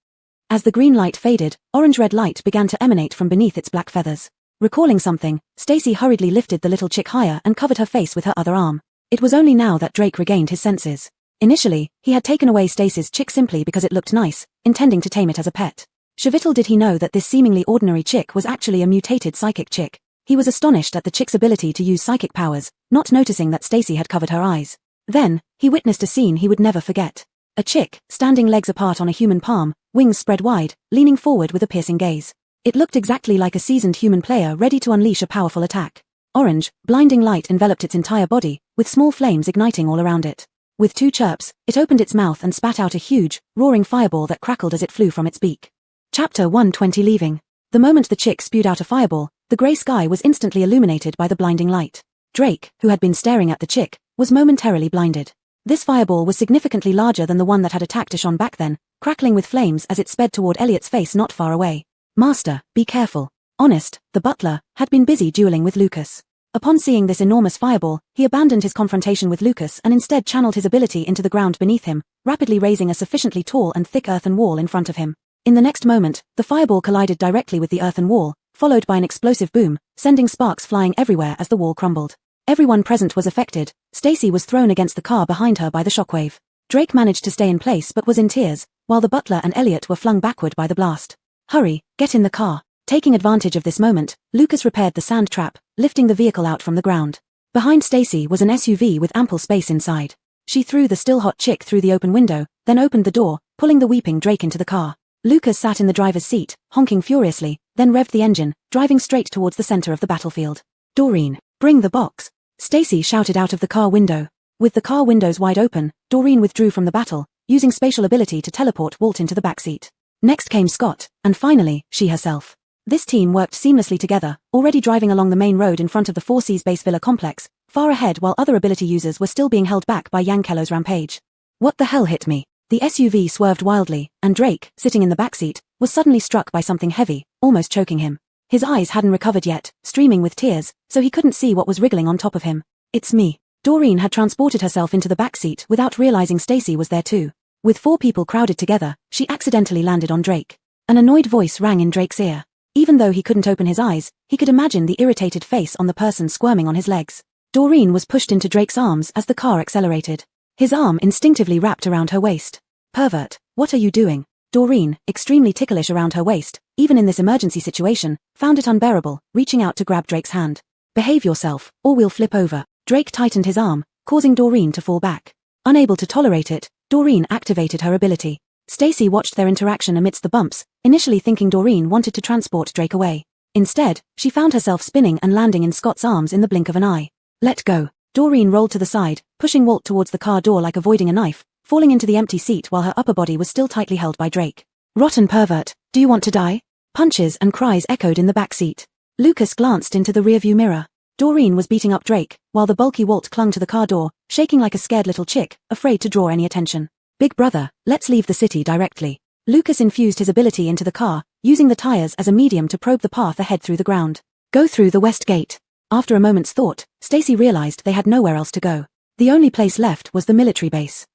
As the green light faded, orange-red light began to emanate from beneath its black feathers. Recalling something, Stacy hurriedly lifted the little chick higher and covered her face with her other arm. It was only now that Drake regained his senses. Initially, he had taken away Stacy's chick simply because it looked nice, intending to tame it as a pet. Little did he know that this seemingly ordinary chick was actually a mutated psychic chick. He was astonished at the chick's ability to use psychic powers, not noticing that Stacy had covered her eyes. Then, he witnessed a scene he would never forget. A chick, standing legs apart on a human palm, wings spread wide, leaning forward with a piercing gaze. It looked exactly like a seasoned human player ready to unleash a powerful attack. Orange, blinding light enveloped its entire body, with small flames igniting all around it. With 2 chirps, it opened its mouth and spat out a huge, roaring fireball that crackled as it flew from its beak. Chapter 120 Leaving. The moment the chick spewed out a fireball, the grey sky was instantly illuminated by the blinding light. Drake, who had been staring at the chick, was momentarily blinded. This fireball was significantly larger than the one that had attacked Ishon back then, crackling with flames as it sped toward Elliot's face not far away. Master, be careful. Honest, the butler, had been busy dueling with Lucas. Upon seeing this enormous fireball, he abandoned his confrontation with Lucas and instead channeled his ability into the ground beneath him, rapidly raising a sufficiently tall and thick earthen wall in front of him. In the next moment, the fireball collided directly with the earthen wall, followed by an explosive boom, sending sparks flying everywhere as the wall crumbled. Everyone present was affected. Stacy was thrown against the car behind her by the shockwave. Drake managed to stay in place but was in tears, while the butler and Elliot were flung backward by the blast. Hurry, get in the car. Taking advantage of this moment, Lucas repaired the sand trap, lifting the vehicle out from the ground. Behind Stacy was an SUV with ample space inside. She threw the still hot chick through the open window, then opened the door, pulling the weeping Drake into the car. Lucas sat in the driver's seat, honking furiously, then revved the engine, driving straight towards the center of the battlefield. Doreen, bring the box. Stacy shouted out of the car window. With the car windows wide open, Doreen withdrew from the battle, using spatial ability to teleport Walt into the backseat. Next came Scott, and finally, she herself. This team worked seamlessly together, already driving along the main road in front of the Four Seas base villa complex, far ahead while other ability users were still being held back by Yankello's rampage. What the hell hit me? The SUV swerved wildly, and Drake, sitting in the backseat, was suddenly struck by something heavy, almost choking him. His eyes hadn't recovered yet, streaming with tears, so he couldn't see what was wriggling on top of him. It's me. Doreen had transported herself into the backseat without realizing Stacy was there too. With 4 people crowded together, she accidentally landed on Drake. An annoyed voice rang in Drake's ear. Even though he couldn't open his eyes, he could imagine the irritated face on the person squirming on his legs. Doreen was pushed into Drake's arms as the car accelerated. His arm instinctively wrapped around her waist. Pervert, what are you doing? Doreen, extremely ticklish around her waist, even in this emergency situation, found it unbearable, reaching out to grab Drake's hand. Behave yourself, or we'll flip over. Drake tightened his arm, causing Doreen to fall back. Unable to tolerate it, Doreen activated her ability. Stacy watched their interaction amidst the bumps, initially thinking Doreen wanted to transport Drake away. Instead, she found herself spinning and landing in Scott's arms in the blink of an eye. Let go. Doreen rolled to the side, pushing Walt towards the car door like avoiding a knife, falling into the empty seat while her upper body was still tightly held by Drake. Rotten pervert, do you want to die? Punches and cries echoed in the back seat. Lucas glanced into the rearview mirror. Doreen was beating up Drake, while the bulky Walt clung to the car door, shaking like a scared little chick, afraid to draw any attention. Big brother, let's leave the city directly. Lucas infused his ability into the car, using the tires as a medium to probe the path ahead through the ground. Go through the west gate. After a moment's thought, Stacy realized they had nowhere else to go. The only place left was the military base.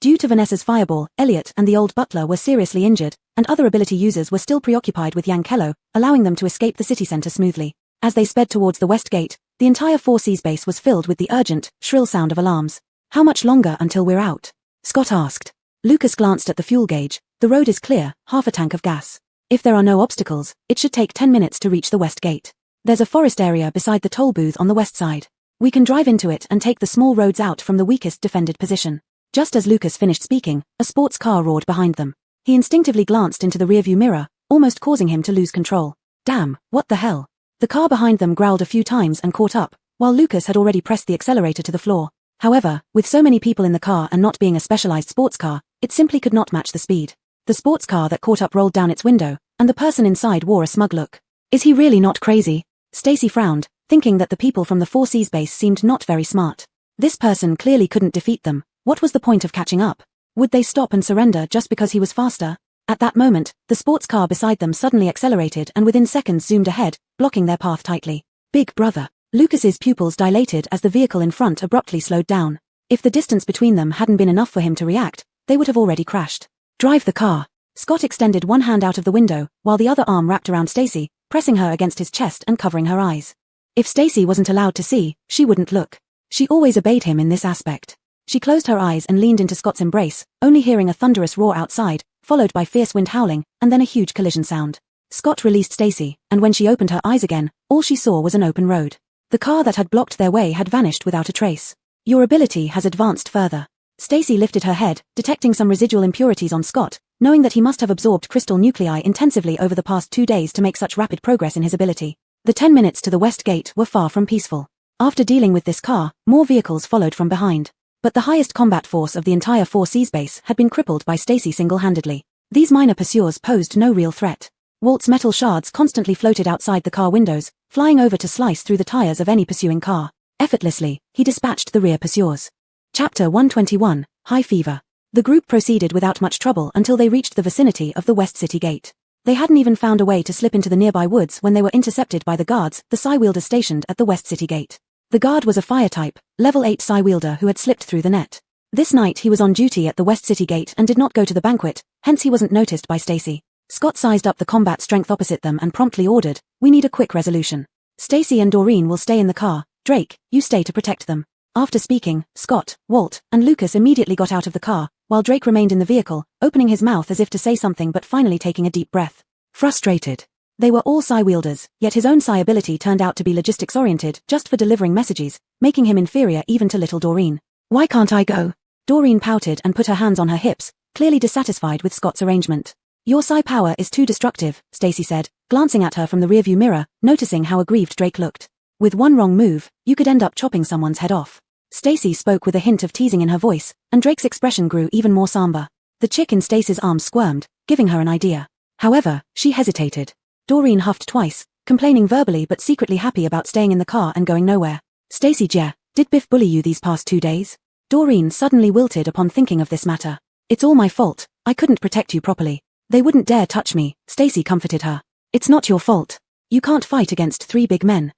Due to Vanessa's fireball, Elliot and the old butler were seriously injured, and other ability users were still preoccupied with Yankello, allowing them to escape the city center smoothly. As they sped towards the west gate, the entire Four Seas base was filled with the urgent, shrill sound of alarms. How much longer until we're out? Scott asked. Lucas glanced at the fuel gauge. The road is clear, half a tank of gas. If there are no obstacles, it should take 10 minutes to reach the west gate. There's a forest area beside the toll booth on the west side. We can drive into it and take the small roads out from the weakest defended position. Just as Lucas finished speaking, a sports car roared behind them. He instinctively glanced into the rearview mirror, almost causing him to lose control. Damn, what the hell? The car behind them growled a few times and caught up, while Lucas had already pressed the accelerator to the floor. However, with so many people in the car and not being a specialized sports car, it simply could not match the speed. The sports car that caught up rolled down its window, and the person inside wore a smug look. Is he really not crazy? Stacy frowned, thinking that the people from the Four Seas base seemed not very smart. This person clearly couldn't defeat them. What was the point of catching up? Would they stop and surrender just because he was faster? At that moment, the sports car beside them suddenly accelerated and within seconds zoomed ahead, blocking their path tightly. Big brother. Lucas's pupils dilated as the vehicle in front abruptly slowed down. If the distance between them hadn't been enough for him to react, they would have already crashed. Drive the car. Scott extended one hand out of the window, while the other arm wrapped around Stacy, pressing her against his chest and covering her eyes. If Stacy wasn't allowed to see, she wouldn't look. She always obeyed him in this aspect. She closed her eyes and leaned into Scott's embrace, only hearing a thunderous roar outside, followed by fierce wind howling, and then a huge collision sound. Scott released Stacy, and when she opened her eyes again, all she saw was an open road. The car that had blocked their way had vanished without a trace. Your ability has advanced further. Stacy lifted her head, detecting some residual impurities on Scott, knowing that he must have absorbed crystal nuclei intensively over the past 2 days to make such rapid progress in his ability. The 10 minutes to the west gate were far from peaceful. After dealing with this car, more vehicles followed from behind. But the highest combat force of the entire Four Seas base had been crippled by Stacy single-handedly. These minor pursuers posed no real threat. Walt's metal shards constantly floated outside the car windows, flying over to slice through the tires of any pursuing car. Effortlessly, he dispatched the rear pursuers. Chapter 121, High Fever. The group proceeded without much trouble until they reached the vicinity of the West City Gate. They hadn't even found a way to slip into the nearby woods when they were intercepted by the guards, the Psy-wielder stationed at the West City Gate. The guard was a fire type, level 8 Psy-wielder who had slipped through the net. This night he was on duty at the West City Gate and did not go to the banquet, hence he wasn't noticed by Stacy. Scott sized up the combat strength opposite them and promptly ordered, "We need a quick resolution. Stacy and Doreen will stay in the car. Drake, you stay to protect them." After speaking, Scott, Walt, and Lucas immediately got out of the car, while Drake remained in the vehicle, opening his mouth as if to say something but finally taking a deep breath. Frustrated. They were all psi wielders, yet his own psi ability turned out to be logistics-oriented, just for delivering messages, making him inferior even to little Doreen. "Why can't I go?" Doreen pouted and put her hands on her hips, clearly dissatisfied with Scott's arrangement. "Your psi power is too destructive," Stacy said, glancing at her from the rearview mirror, noticing how aggrieved Drake looked. "With one wrong move, you could end up chopping someone's head off." Stacy spoke with a hint of teasing in her voice, and Drake's expression grew even more somber. The chick in Stacy's arms squirmed, giving her an idea. However, she hesitated. Doreen huffed twice, complaining verbally but secretly happy about staying in the car and going nowhere. "Stacy J, did Biff bully you these past 2 days?" Doreen suddenly wilted upon thinking of this matter. "It's all my fault, I couldn't protect you properly. They wouldn't dare touch me," Stacy comforted her. "It's not your fault. You can't fight against 3 big men."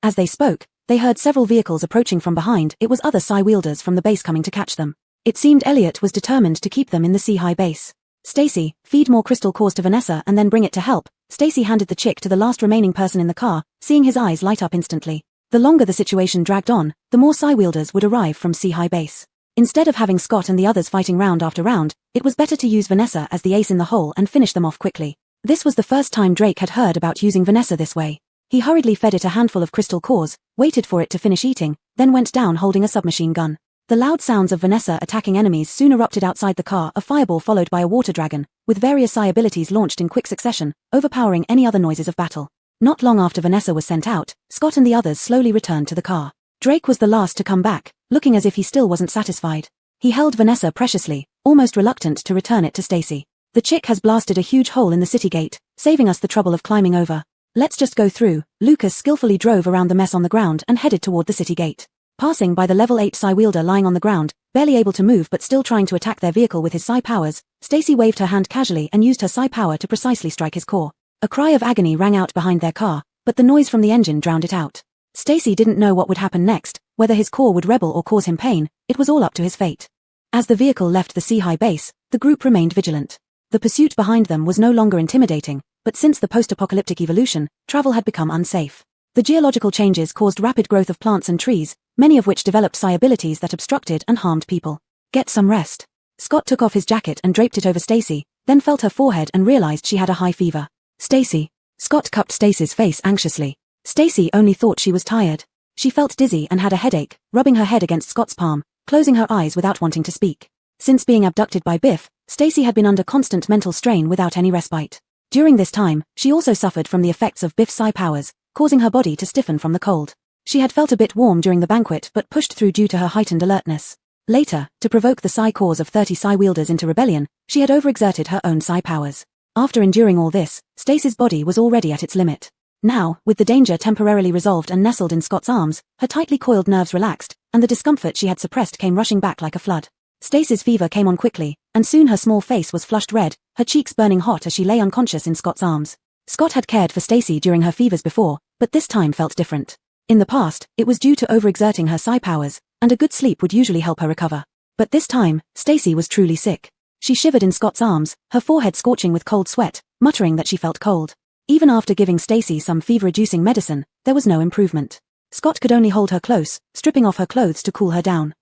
As they spoke, they heard several vehicles approaching from behind. It was other psi wielders from the base coming to catch them. It seemed Elliot was determined to keep them in the Sea-High base. "Stacy, feed more crystal cores to Vanessa and then bring it to help." Stacy handed the chick to the last remaining person in the car, seeing his eyes light up instantly. The longer the situation dragged on, the more psi wielders would arrive from Sea-High base. Instead of having Scott and the others fighting round after round, it was better to use Vanessa as the ace in the hole and finish them off quickly. This was the first time Drake had heard about using Vanessa this way. He hurriedly fed it a handful of crystal cores, waited for it to finish eating, then went down holding a submachine gun. The loud sounds of Vanessa attacking enemies soon erupted outside the car, a fireball followed by a water dragon, with various psi abilities launched in quick succession, overpowering any other noises of battle. Not long after Vanessa was sent out, Scott and the others slowly returned to the car. Drake was the last to come back, looking as if he still wasn't satisfied. He held Vanessa preciously, almost reluctant to return it to Stacy. "The chick has blasted a huge hole in the city gate, saving us the trouble of climbing over. Let's just go through." Lucas skillfully drove around the mess on the ground and headed toward the city gate. Passing by the level 8 psi wielder lying on the ground, barely able to move but still trying to attack their vehicle with his psi powers, Stacy waved her hand casually and used her psi power to precisely strike his core. A cry of agony rang out behind their car, but the noise from the engine drowned it out. Stacy didn't know what would happen next, whether his core would rebel or cause him pain. It was all up to his fate. As the vehicle left the Sea-High base, the group remained vigilant. The pursuit behind them was no longer intimidating, but since the post-apocalyptic evolution, travel had become unsafe. The geological changes caused rapid growth of plants and trees, many of which developed psi abilities that obstructed and harmed people. "Get some rest." Scott took off his jacket and draped it over Stacy, then felt her forehead and realized she had a high fever. "Stacy." Scott cupped Stacy's face anxiously. Stacy only thought she was tired. She felt dizzy and had a headache, rubbing her head against Scott's palm, closing her eyes without wanting to speak. Since being abducted by Biff, Stacy had been under constant mental strain without any respite. During this time, she also suffered from the effects of Biff's psi powers, causing her body to stiffen from the cold. She had felt a bit warm during the banquet but pushed through due to her heightened alertness. Later, to provoke the psi cores of 30 psi wielders into rebellion, she had overexerted her own psi powers. After enduring all this, Stacy's body was already at its limit. Now, with the danger temporarily resolved and nestled in Scott's arms, her tightly coiled nerves relaxed, and the discomfort she had suppressed came rushing back like a flood. Stacy's fever came on quickly, and soon her small face was flushed red, her cheeks burning hot as she lay unconscious in Scott's arms. Scott had cared for Stacy during her fevers before, but this time felt different. In the past, it was due to overexerting her psi powers, and a good sleep would usually help her recover. But this time, Stacy was truly sick. She shivered in Scott's arms, her forehead scorching with cold sweat, muttering that she felt cold. Even after giving Stacy some fever-reducing medicine, there was no improvement. Scott could only hold her close, stripping off her clothes to cool her down.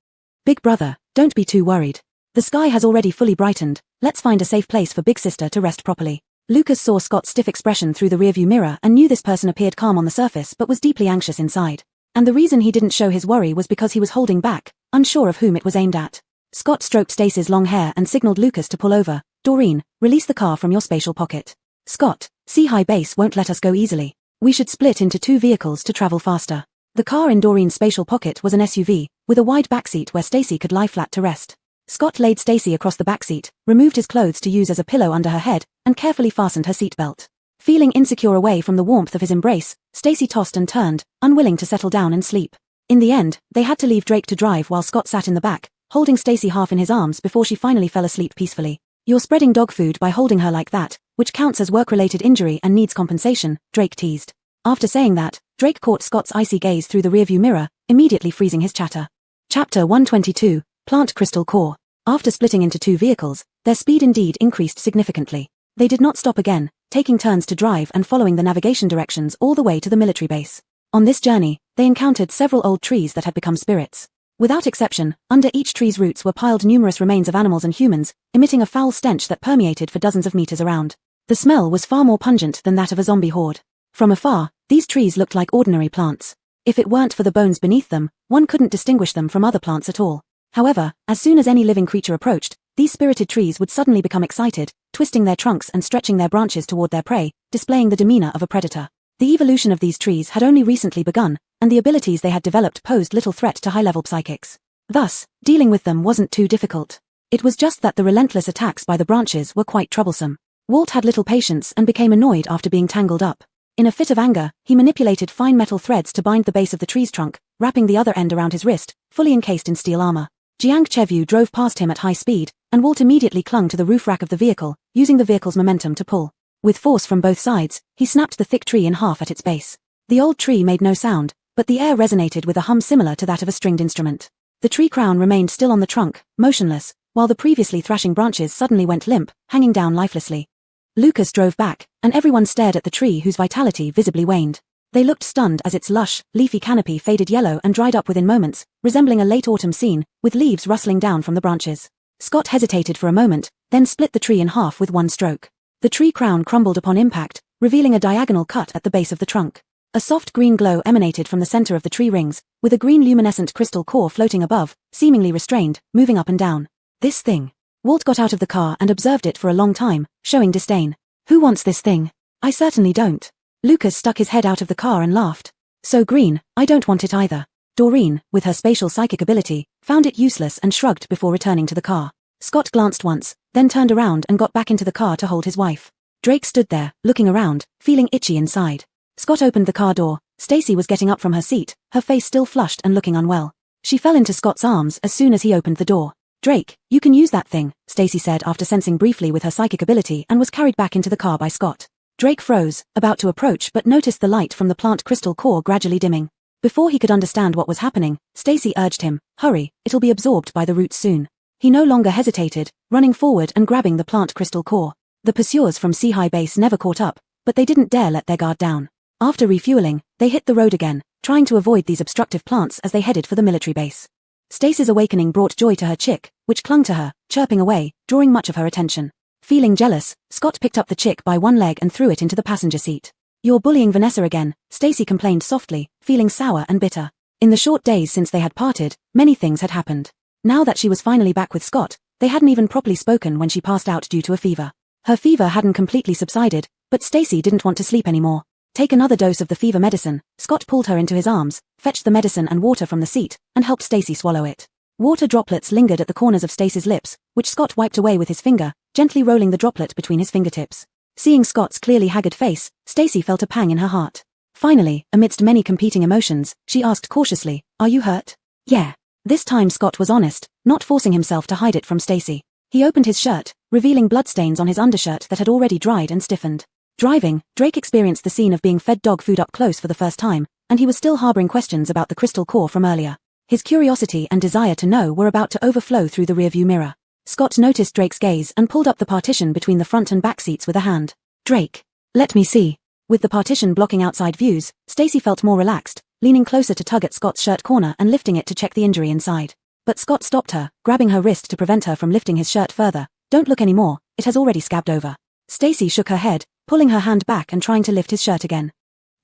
"Big brother, don't be too worried. The sky has already fully brightened, let's find a safe place for Big Sister to rest properly." Lucas saw Scott's stiff expression through the rearview mirror and knew this person appeared calm on the surface but was deeply anxious inside. And the reason he didn't show his worry was because he was holding back, unsure of whom it was aimed at. Scott stroked Stacy's long hair and signaled Lucas to pull over. "Doreen, release the car from your spatial pocket." "Scott, Sea-High base won't let us go easily. We should split into 2 vehicles to travel faster." The car in Doreen's spatial pocket was an SUV, with a wide backseat where Stacy could lie flat to rest. Scott laid Stacy across the backseat, removed his clothes to use as a pillow under her head, and carefully fastened her seatbelt. Feeling insecure away from the warmth of his embrace, Stacy tossed and turned, unwilling to settle down and sleep. In the end, they had to leave Drake to drive while Scott sat in the back, holding Stacy half in his arms before she finally fell asleep peacefully. "You're spreading dog food by holding her like that, which counts as work-related injury and needs compensation," Drake teased. After saying that, Drake caught Scott's icy gaze through the rearview mirror, immediately freezing his chatter. Chapter 122, Plant Crystal Core. After splitting into 2 vehicles, their speed indeed increased significantly. They did not stop again, taking turns to drive and following the navigation directions all the way to the military base. On this journey, they encountered several old trees that had become spirits. Without exception, under each tree's roots were piled numerous remains of animals and humans, emitting a foul stench that permeated for dozens of meters around. The smell was far more pungent than that of a zombie horde. From afar, these trees looked like ordinary plants. If it weren't for the bones beneath them, one couldn't distinguish them from other plants at all. However, as soon as any living creature approached, these spirited trees would suddenly become excited, twisting their trunks and stretching their branches toward their prey, displaying the demeanor of a predator. The evolution of these trees had only recently begun, and the abilities they had developed posed little threat to high-level psychics. Thus, dealing with them wasn't too difficult. It was just that the relentless attacks by the branches were quite troublesome. Walt had little patience and became annoyed after being tangled up. In a fit of anger, he manipulated fine metal threads to bind the base of the tree's trunk, wrapping the other end around his wrist, fully encased in steel armor. Jiang Chevu drove past him at high speed, and Walt immediately clung to the roof rack of the vehicle, using the vehicle's momentum to pull. With force from both sides, he snapped the thick tree in half at its base. The old tree made no sound, but the air resonated with a hum similar to that of a stringed instrument. The tree crown remained still on the trunk, motionless, while the previously thrashing branches suddenly went limp, hanging down lifelessly. Lucas drove back, and everyone stared at the tree whose vitality visibly waned. They looked stunned as its lush, leafy canopy faded yellow and dried up within moments, resembling a late autumn scene, with leaves rustling down from the branches. Scott hesitated for a moment, then split the tree in half with one stroke. The tree crown crumbled upon impact, revealing a diagonal cut at the base of the trunk. A soft green glow emanated from the center of the tree rings, with a green luminescent crystal core floating above, seemingly restrained, moving up and down. This thing. Walt got out of the car and observed it for a long time, showing disdain. Who wants this thing? I certainly don't. Lucas stuck his head out of the car and laughed. So green, I don't want it either. Doreen, with her spatial psychic ability, found it useless and shrugged before returning to the car. Scott glanced once, then turned around and got back into the car to hold his wife. Drake stood there, looking around, feeling itchy inside. Scott opened the car door. Stacy was getting up from her seat, her face still flushed and looking unwell. She fell into Scott's arms as soon as he opened the door. Drake, you can use that thing, Stacy said after sensing briefly with her psychic ability and was carried back into the car by Scott. Drake froze, about to approach but noticed the light from the plant crystal core gradually dimming. Before he could understand what was happening, Stacy urged him, hurry, it'll be absorbed by the roots soon. He no longer hesitated, running forward and grabbing the plant crystal core. The pursuers from Sea-High Base never caught up, but they didn't dare let their guard down. After refueling, they hit the road again, trying to avoid these obstructive plants as they headed for the military base. Stacy's awakening brought joy to her chick, which clung to her, chirping away, drawing much of her attention. Feeling jealous, Scott picked up the chick by one leg and threw it into the passenger seat. You're bullying Vanessa again, Stacy complained softly, feeling sour and bitter. In the short days since they had parted, many things had happened. Now that she was finally back with Scott, they hadn't even properly spoken when she passed out due to a fever. Her fever hadn't completely subsided, but Stacy didn't want to sleep anymore. Take another dose of the fever medicine. Scott pulled her into his arms, fetched the medicine and water from the seat, and helped Stacy swallow it. Water droplets lingered at the corners of Stacy's lips, which Scott wiped away with his finger, gently rolling the droplet between his fingertips. Seeing Scott's clearly haggard face, Stacy felt a pang in her heart. Finally, amidst many competing emotions, she asked cautiously, "Are you hurt?" "Yeah." This time Scott was honest, not forcing himself to hide it from Stacy. He opened his shirt, revealing bloodstains on his undershirt that had already dried and stiffened. Driving, Drake experienced the scene of being fed dog food up close for the first time, and he was still harboring questions about the crystal core from earlier. His curiosity and desire to know were about to overflow through the rearview mirror. Scott noticed Drake's gaze and pulled up the partition between the front and back seats with a hand. "Drake, let me see." With the partition blocking outside views, Stacy felt more relaxed, leaning closer to tug at Scott's shirt corner and lifting it to check the injury inside. But Scott stopped her, grabbing her wrist to prevent her from lifting his shirt further. "Don't look anymore, it has already scabbed over." Stacy shook her head, pulling her hand back and trying to lift his shirt again.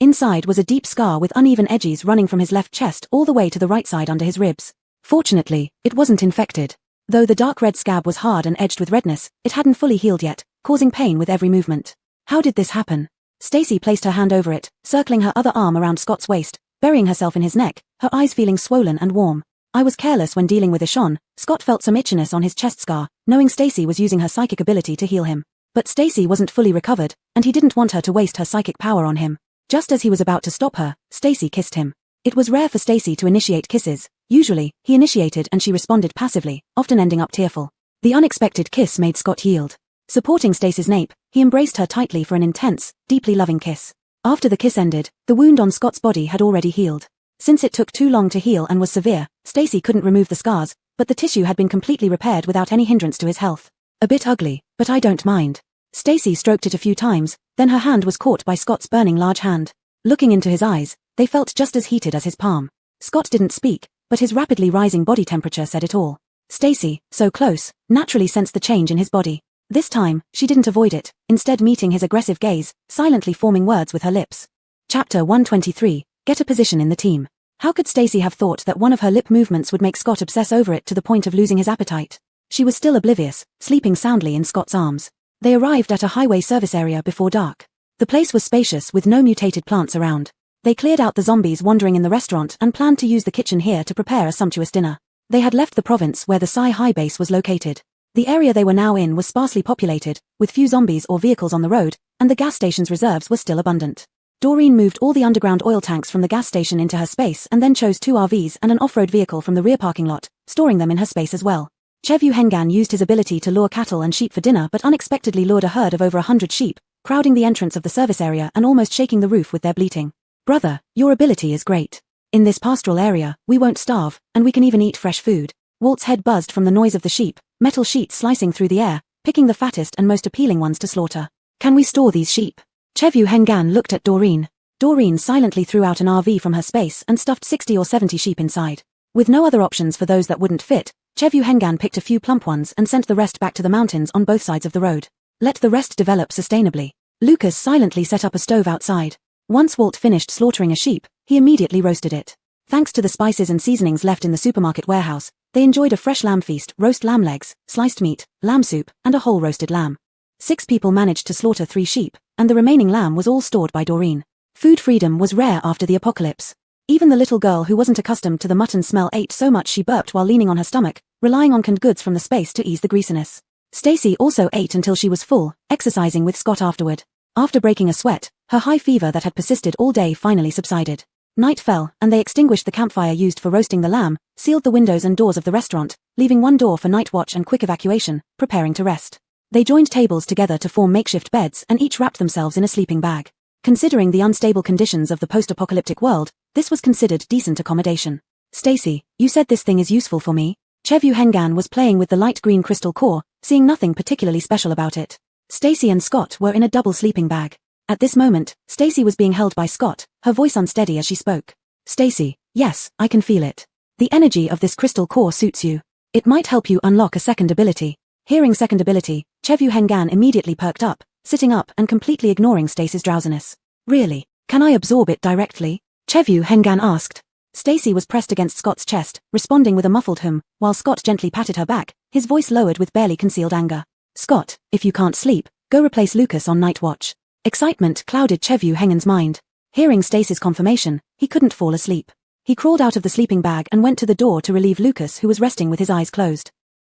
Inside was a deep scar with uneven edges running from his left chest all the way to the right side under his ribs. Fortunately, it wasn't infected. Though the dark red scab was hard and edged with redness, it hadn't fully healed yet, causing pain with every movement. How did this happen? Stacy placed her hand over it, circling her other arm around Scott's waist, burying herself in his neck, her eyes feeling swollen and warm. "I was careless when dealing with Ishan." Scott felt some itchiness on his chest scar, knowing Stacy was using her psychic ability to heal him. But Stacy wasn't fully recovered, and he didn't want her to waste her psychic power on him. Just as he was about to stop her, Stacy kissed him. It was rare for Stacy to initiate kisses. Usually, he initiated and she responded passively, often ending up tearful. The unexpected kiss made Scott yield. Supporting Stacy's nape, he embraced her tightly for an intense, deeply loving kiss. After the kiss ended, the wound on Scott's body had already healed. Since it took too long to heal and was severe, Stacy couldn't remove the scars, but the tissue had been completely repaired without any hindrance to his health. "A bit ugly, but I don't mind." Stacy stroked it a few times, then her hand was caught by Scott's burning large hand. Looking into his eyes, they felt just as heated as his palm. Scott didn't speak, but his rapidly rising body temperature said it all. Stacy, so close, naturally sensed the change in his body. This time, she didn't avoid it, instead meeting his aggressive gaze, silently forming words with her lips. Chapter 123, Get a Position in the Team. How could Stacy have thought that one of her lip movements would make Scott obsess over it to the point of losing his appetite? She was still oblivious, sleeping soundly in Scott's arms. They arrived at a highway service area before dark. The place was spacious with no mutated plants around. They cleared out the zombies wandering in the restaurant and planned to use the kitchen here to prepare a sumptuous dinner. They had left the province where the Psi High base was located. The area they were now in was sparsely populated, with few zombies or vehicles on the road, and the gas station's reserves were still abundant. Doreen moved all the underground oil tanks from the gas station into her space and then chose 2 RVs and an off-road vehicle from the rear parking lot, storing them in her space as well. Chevyu Hengan used his ability to lure cattle and sheep for dinner but unexpectedly lured a herd of over 100 sheep, crowding the entrance of the service area and almost shaking the roof with their bleating. Brother, your ability is great. In this pastoral area, we won't starve, and we can even eat fresh food. Walt's head buzzed from the noise of the sheep, metal sheets slicing through the air, picking the fattest and most appealing ones to slaughter. Can we store these sheep? Chevyu Hengan looked at Doreen. Doreen silently threw out an RV from her space and stuffed 60 or 70 sheep inside. With no other options for those that wouldn't fit, Chevyu Hengan picked a few plump ones and sent the rest back to the mountains on both sides of the road. Let the rest develop sustainably. Lucas silently set up a stove outside. Once Walt finished slaughtering a sheep, he immediately roasted it. Thanks to the spices and seasonings left in the supermarket warehouse, they enjoyed a fresh lamb feast, roast lamb legs, sliced meat, lamb soup, and a whole roasted lamb. 6 people managed to slaughter 3 sheep, and the remaining lamb was all stored by Doreen. Food freedom was rare after the apocalypse. Even the little girl who wasn't accustomed to the mutton smell ate so much she burped while leaning on her stomach, relying on canned goods from the space to ease the greasiness. Stacy also ate until she was full, exercising with Scott afterward. After breaking a sweat, her high fever that had persisted all day finally subsided. Night fell, and they extinguished the campfire used for roasting the lamb, sealed the windows and doors of the restaurant, leaving one door for night watch and quick evacuation, preparing to rest. They joined tables together to form makeshift beds and each wrapped themselves in a sleeping bag. Considering the unstable conditions of the post-apocalyptic world, this was considered decent accommodation. Stacy, you said this thing is useful for me? Chevyu Hengan was playing with the light green crystal core, seeing nothing particularly special about it. Stacy and Scott were in a double sleeping bag. At this moment, Stacy was being held by Scott, her voice unsteady as she spoke. Stacy, yes, I can feel it. The energy of this crystal core suits you. It might help you unlock a second ability. Hearing second ability, Chevyu Hengan immediately perked up, sitting up and completely ignoring Stacy's drowsiness. Really? Can I absorb it directly? Chevyu Hengan asked. Stacy was pressed against Scott's chest, responding with a muffled hum, while Scott gently patted her back, his voice lowered with barely concealed anger. Scott, if you can't sleep, go replace Lucas on night watch. Excitement clouded Chevyu Hengan's mind. Hearing Stacy's confirmation, he couldn't fall asleep. He crawled out of the sleeping bag and went to the door to relieve Lucas, who was resting with his eyes closed.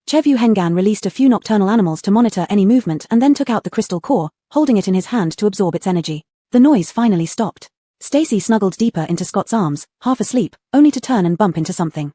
Chevyu Hengan released a few nocturnal animals to monitor any movement and then took out the crystal core, holding it in his hand to absorb its energy. The noise finally stopped. Stacy snuggled deeper into Scott's arms, half asleep, only to turn and bump into something.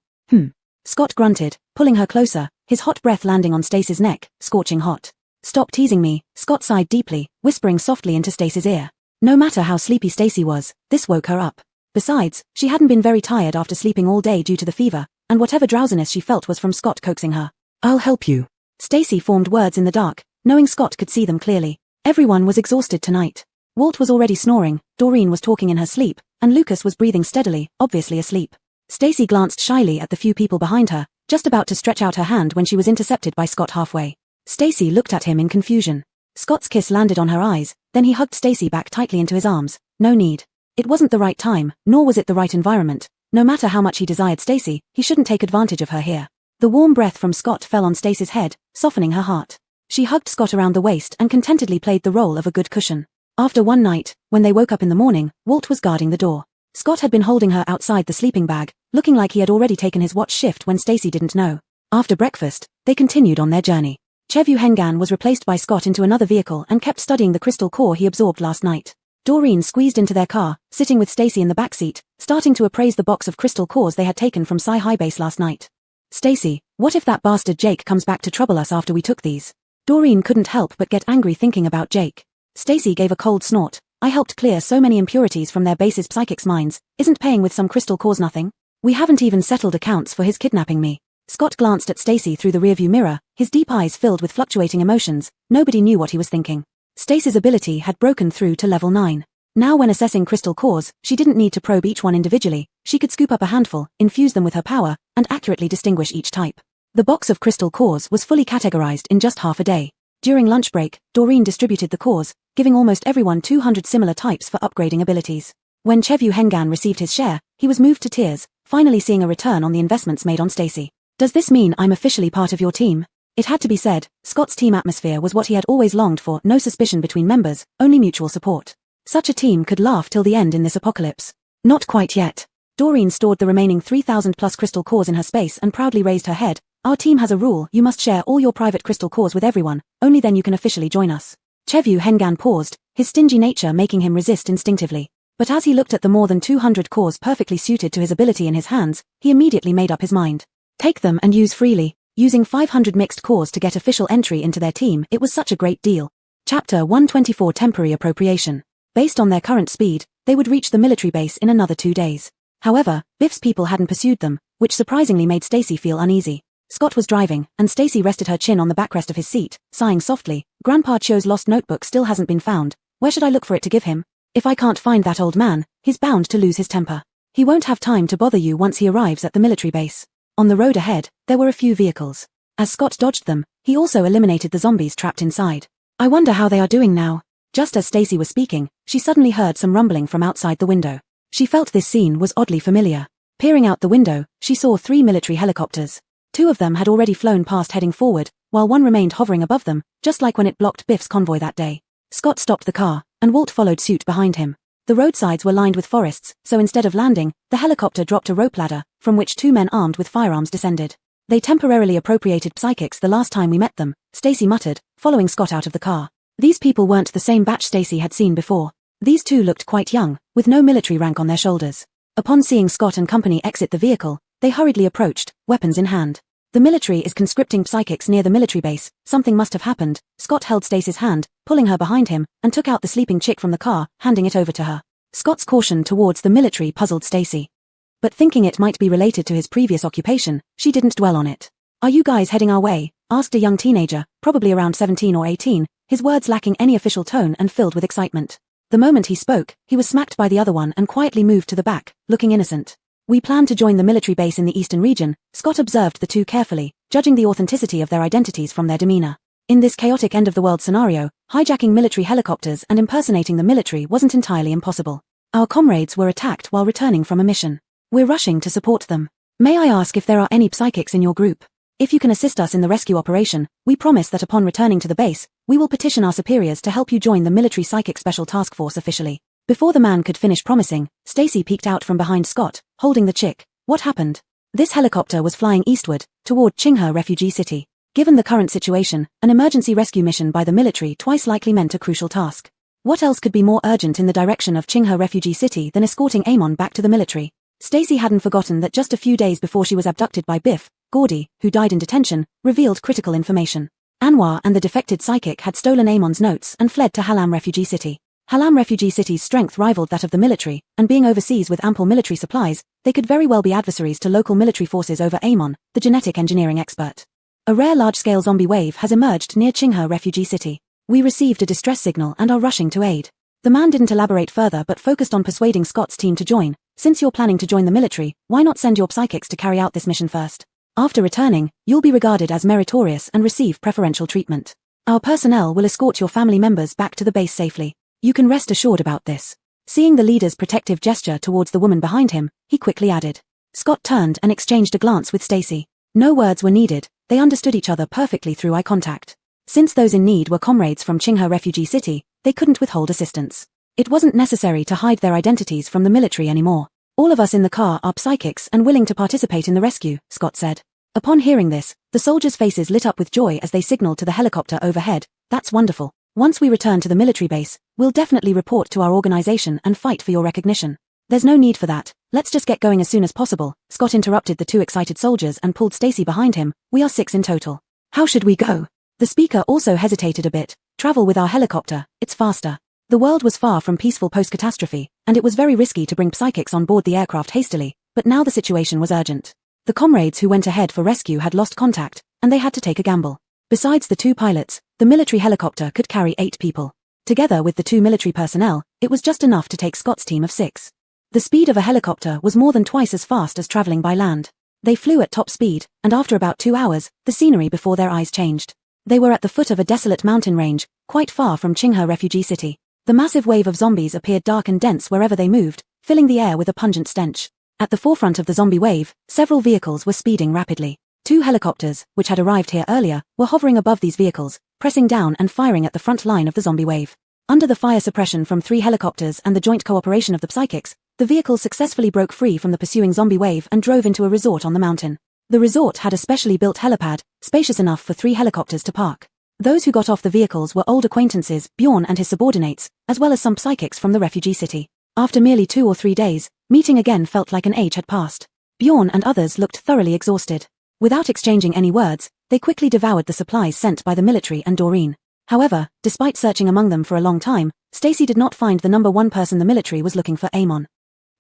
Scott grunted, pulling her closer, his hot breath landing on Stacy's neck, scorching hot. Stop teasing me, Scott sighed deeply, whispering softly into Stacy's ear. No matter how sleepy Stacy was, this woke her up. Besides, she hadn't been very tired after sleeping all day due to the fever, and whatever drowsiness she felt was from Scott coaxing her. I'll help you. Stacy formed words in the dark, knowing Scott could see them clearly. Everyone was exhausted tonight. Walt was already snoring, Doreen was talking in her sleep, and Lucas was breathing steadily, obviously asleep. Stacy glanced shyly at the few people behind her, just about to stretch out her hand when she was intercepted by Scott halfway. Stacy looked at him in confusion. Scott's kiss landed on her eyes, then he hugged Stacy back tightly into his arms. No need. It wasn't the right time, nor was it the right environment. No matter how much he desired Stacy, he shouldn't take advantage of her here. The warm breath from Scott fell on Stacy's head, softening her heart. She hugged Scott around the waist and contentedly played the role of a good cushion. After one night, when they woke up in the morning, Walt was guarding the door. Scott had been holding her outside the sleeping bag, looking like he had already taken his watch shift when Stacy didn't know. After breakfast, they continued on their journey. Chevyu Hengan was replaced by Scott into another vehicle and kept studying the crystal core he absorbed last night. Doreen squeezed into their car, sitting with Stacy in the backseat, starting to appraise the box of crystal cores they had taken from Psi High base last night. Stacy, what if that bastard Jake comes back to trouble us after we took these? Doreen couldn't help but get angry thinking about Jake. Stacy gave a cold snort. I helped clear so many impurities from their base's psychics' minds. Isn't paying with some crystal cores nothing? We haven't even settled accounts for his kidnapping me. Scott glanced at Stacy through the rearview mirror, his deep eyes filled with fluctuating emotions. Nobody knew what he was thinking. Stacy's ability had broken through to level 9. Now when assessing crystal cores, she didn't need to probe each one individually. She could scoop up a handful, infuse them with her power, and accurately distinguish each type. The box of crystal cores was fully categorized in just half a day. During lunch break, Doreen distributed the cores, giving almost everyone 200 similar types for upgrading abilities. When Chevyu Hengan received his share, he was moved to tears, finally seeing a return on the investments made on Stacy. Does this mean I'm officially part of your team? It had to be said, Scott's team atmosphere was what he had always longed for, no suspicion between members, only mutual support. Such a team could laugh till the end in this apocalypse. Not quite yet. Doreen stored the remaining 3,000 plus crystal cores in her space and proudly raised her head. Our team has a rule: you must share all your private crystal cores with everyone, only then you can officially join us. Chevyu Hengan paused, his stingy nature making him resist instinctively. But as he looked at the more than 200 cores perfectly suited to his ability in his hands, he immediately made up his mind. Take them and use freely. Using 500 mixed cores to get official entry into their team, it was such a great deal. Chapter 124 Temporary Appropriation. Based on their current speed, they would reach the military base in another 2 days. However, Biff's people hadn't pursued them, which surprisingly made Stacy feel uneasy. Scott was driving, and Stacy rested her chin on the backrest of his seat, sighing softly. Grandpa Cho's lost notebook still hasn't been found. Where should I look for it to give him? If I can't find that old man, he's bound to lose his temper. He won't have time to bother you once he arrives at the military base. On the road ahead, there were a few vehicles. As Scott dodged them, he also eliminated the zombies trapped inside. I wonder how they are doing now. Just as Stacy was speaking, she suddenly heard some rumbling from outside the window. She felt this scene was oddly familiar. Peering out the window, she saw 3 military helicopters. 2 of them had already flown past heading forward, while one remained hovering above them, just like when it blocked Biff's convoy that day. Scott stopped the car, and Walt followed suit behind him. The roadsides were lined with forests, so instead of landing, the helicopter dropped a rope ladder, from which 2 men armed with firearms descended. They temporarily appropriated psychics the last time we met them, Stacy muttered, following Scott out of the car. These people weren't the same batch Stacy had seen before. These 2 looked quite young, with no military rank on their shoulders. Upon seeing Scott and company exit the vehicle, they hurriedly approached, weapons in hand. The military is conscripting psychics near the military base. Something must have happened. Scott held Stacy's hand, pulling her behind him, and took out the sleeping chick from the car, handing it over to her. Scott's caution towards the military puzzled Stacy. But thinking it might be related to his previous occupation, she didn't dwell on it. Are you guys heading our way? Asked a young teenager, probably around 17 or 18, his words lacking any official tone and filled with excitement. The moment he spoke, he was smacked by the other one and quietly moved to the back, looking innocent. We plan to join the military base in the eastern region. Scott observed the 2 carefully, judging the authenticity of their identities from their demeanor. In this chaotic end-of-the-world scenario, hijacking military helicopters and impersonating the military wasn't entirely impossible. Our comrades were attacked while returning from a mission. We're rushing to support them. May I ask if there are any psychics in your group? If you can assist us in the rescue operation, we promise that upon returning to the base, we will petition our superiors to help you join the Military Psychic Special Task Force officially. Before the man could finish promising, Stacy peeked out from behind Scott, holding the chick. What happened? This helicopter was flying eastward, toward Qinghe Refugee City. Given the current situation, an emergency rescue mission by the military twice likely meant a crucial task. What else could be more urgent in the direction of Qinghe Refugee City than escorting Amon back to the military? Stacy hadn't forgotten that just a few days before she was abducted by Biff, Gordy, who died in detention, revealed critical information. Anwar and the defected psychic had stolen Amon's notes and fled to Hallam Refugee City. Hallam Refugee City's strength rivaled that of the military, and being overseas with ample military supplies, they could very well be adversaries to local military forces over Amon, the genetic engineering expert. A rare large-scale zombie wave has emerged near Qinghe Refugee City. We received a distress signal and are rushing to aid. The man didn't elaborate further but focused on persuading Scott's team to join. Since you're planning to join the military, why not send your psychics to carry out this mission first? After returning, you'll be regarded as meritorious and receive preferential treatment. Our personnel will escort your family members back to the base safely. You can rest assured about this. Seeing the leader's protective gesture towards the woman behind him, he quickly added. Scott turned and exchanged a glance with Stacy. No words were needed, they understood each other perfectly through eye contact. Since those in need were comrades from Qinghe Refugee City, they couldn't withhold assistance. It wasn't necessary to hide their identities from the military anymore. All of us in the car are psychics and willing to participate in the rescue, Scott said. Upon hearing this, the soldiers' faces lit up with joy as they signaled to the helicopter overhead. That's wonderful. Once we return to the military base, we'll definitely report to our organization and fight for your recognition. There's no need for that. Let's just get going as soon as possible. Scott interrupted the 2 excited soldiers and pulled Stacy behind him. We are 6 in total. How should we go? The speaker also hesitated a bit. Travel with our helicopter, it's faster. The world was far from peaceful post-catastrophe, and it was very risky to bring psychics on board the aircraft hastily, but now the situation was urgent. The comrades who went ahead for rescue had lost contact, and they had to take a gamble. Besides the 2 pilots, the military helicopter could carry 8 people. Together with the 2 military personnel, it was just enough to take Scott's team of 6. The speed of a helicopter was more than twice as fast as traveling by land. They flew at top speed, and after about 2 hours, the scenery before their eyes changed. They were at the foot of a desolate mountain range, quite far from Qinghe refugee city. The massive wave of zombies appeared dark and dense wherever they moved, filling the air with a pungent stench. At the forefront of the zombie wave, several vehicles were speeding rapidly. 2 helicopters, which had arrived here earlier, were hovering above these vehicles, pressing down and firing at the front line of the zombie wave. Under the fire suppression from 3 helicopters and the joint cooperation of the psychics, the vehicles successfully broke free from the pursuing zombie wave and drove into a resort on the mountain. The resort had a specially built helipad, spacious enough for 3 helicopters to park. Those who got off the vehicles were old acquaintances, Bjorn and his subordinates, as well as some psychics from the refugee city. After merely 2 or 3 days, meeting again felt like an age had passed. Bjorn and others looked thoroughly exhausted. Without exchanging any words, they quickly devoured the supplies sent by the military and Doreen. However, despite searching among them for a long time, Stacy did not find the number 1 person the military was looking for, Amon.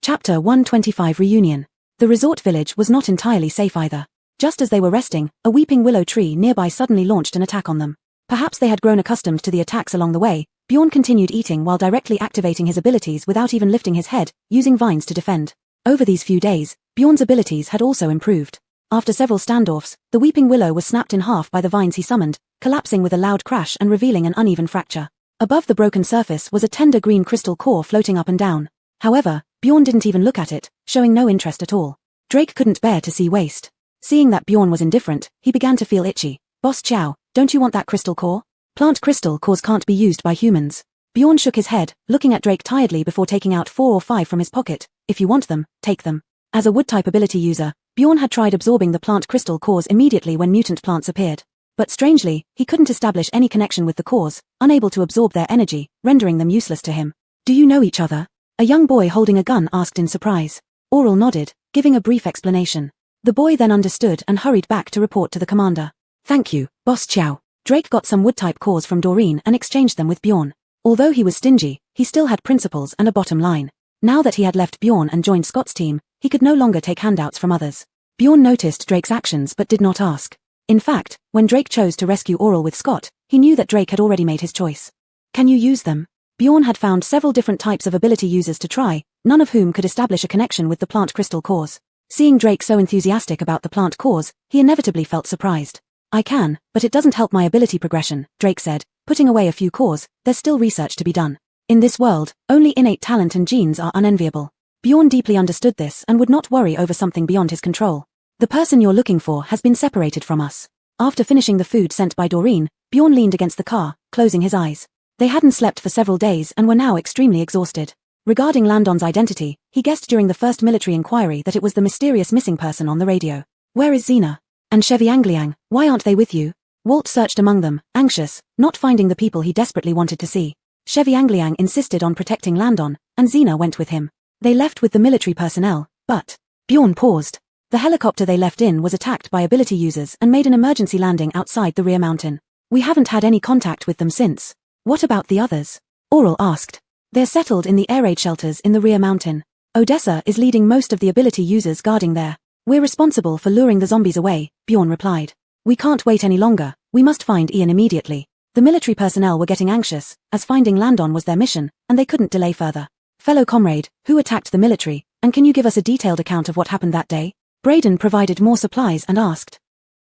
Chapter 125 Reunion. The resort village was not entirely safe either. Just as they were resting, a weeping willow tree nearby suddenly launched an attack on them. Perhaps they had grown accustomed to the attacks along the way. Bjorn continued eating while directly activating his abilities without even lifting his head, using vines to defend. Over these few days, Bjorn's abilities had also improved. After several standoffs, the weeping willow was snapped in half by the vines he summoned, collapsing with a loud crash and revealing an uneven fracture. Above the broken surface was a tender green crystal core floating up and down. However, Bjorn didn't even look at it, showing no interest at all. Drake couldn't bear to see waste. Seeing that Bjorn was indifferent, he began to feel itchy. Boss Chow, don't you want that crystal core? Plant crystal cores can't be used by humans. Bjorn shook his head, looking at Drake tiredly before taking out 4 or 5 from his pocket. If you want them, take them. As a wood-type ability user, Bjorn had tried absorbing the plant crystal cores immediately when mutant plants appeared. But strangely, he couldn't establish any connection with the cores, unable to absorb their energy, rendering them useless to him. Do you know each other? A young boy holding a gun asked in surprise. Oral nodded, giving a brief explanation. The boy then understood and hurried back to report to the commander. Thank you, Boss Chow. Drake got some wood-type cores from Doreen and exchanged them with Bjorn. Although he was stingy, he still had principles and a bottom line. Now that he had left Bjorn and joined Scott's team, he could no longer take handouts from others. Bjorn noticed Drake's actions but did not ask. In fact, when Drake chose to rescue Oral with Scott, he knew that Drake had already made his choice. Can you use them? Bjorn had found several different types of ability users to try, none of whom could establish a connection with the plant crystal cores. Seeing Drake so enthusiastic about the plant cores, he inevitably felt surprised. I can, but it doesn't help my ability progression, Drake said, putting away a few cores. There's still research to be done. In this world, only innate talent and genes are unenviable. Bjorn deeply understood this and would not worry over something beyond his control. The person you're looking for has been separated from us. After finishing the food sent by Doreen, Bjorn leaned against the car, closing his eyes. They hadn't slept for several days and were now extremely exhausted. Regarding Landon's identity, he guessed during the first military inquiry that it was the mysterious missing person on the radio. Where is Xena? And Chevy Angliang, why aren't they with you? Walt searched among them, anxious, not finding the people he desperately wanted to see. Chevy Angliang insisted on protecting Landon, and Xena went with him. They left with the military personnel, but... Bjorn paused. The helicopter they left in was attacked by ability users and made an emergency landing outside the rear mountain. We haven't had any contact with them since. What about the others? Oral asked. They're settled in the air raid shelters in the rear mountain. Odessa is leading most of the ability users guarding there. We're responsible for luring the zombies away, Bjorn replied. We can't wait any longer, we must find Ian immediately. The military personnel were getting anxious, as finding Landon was their mission, and they couldn't delay further. Fellow comrade, who attacked the military, and can you give us a detailed account of what happened that day? Braden provided more supplies and asked.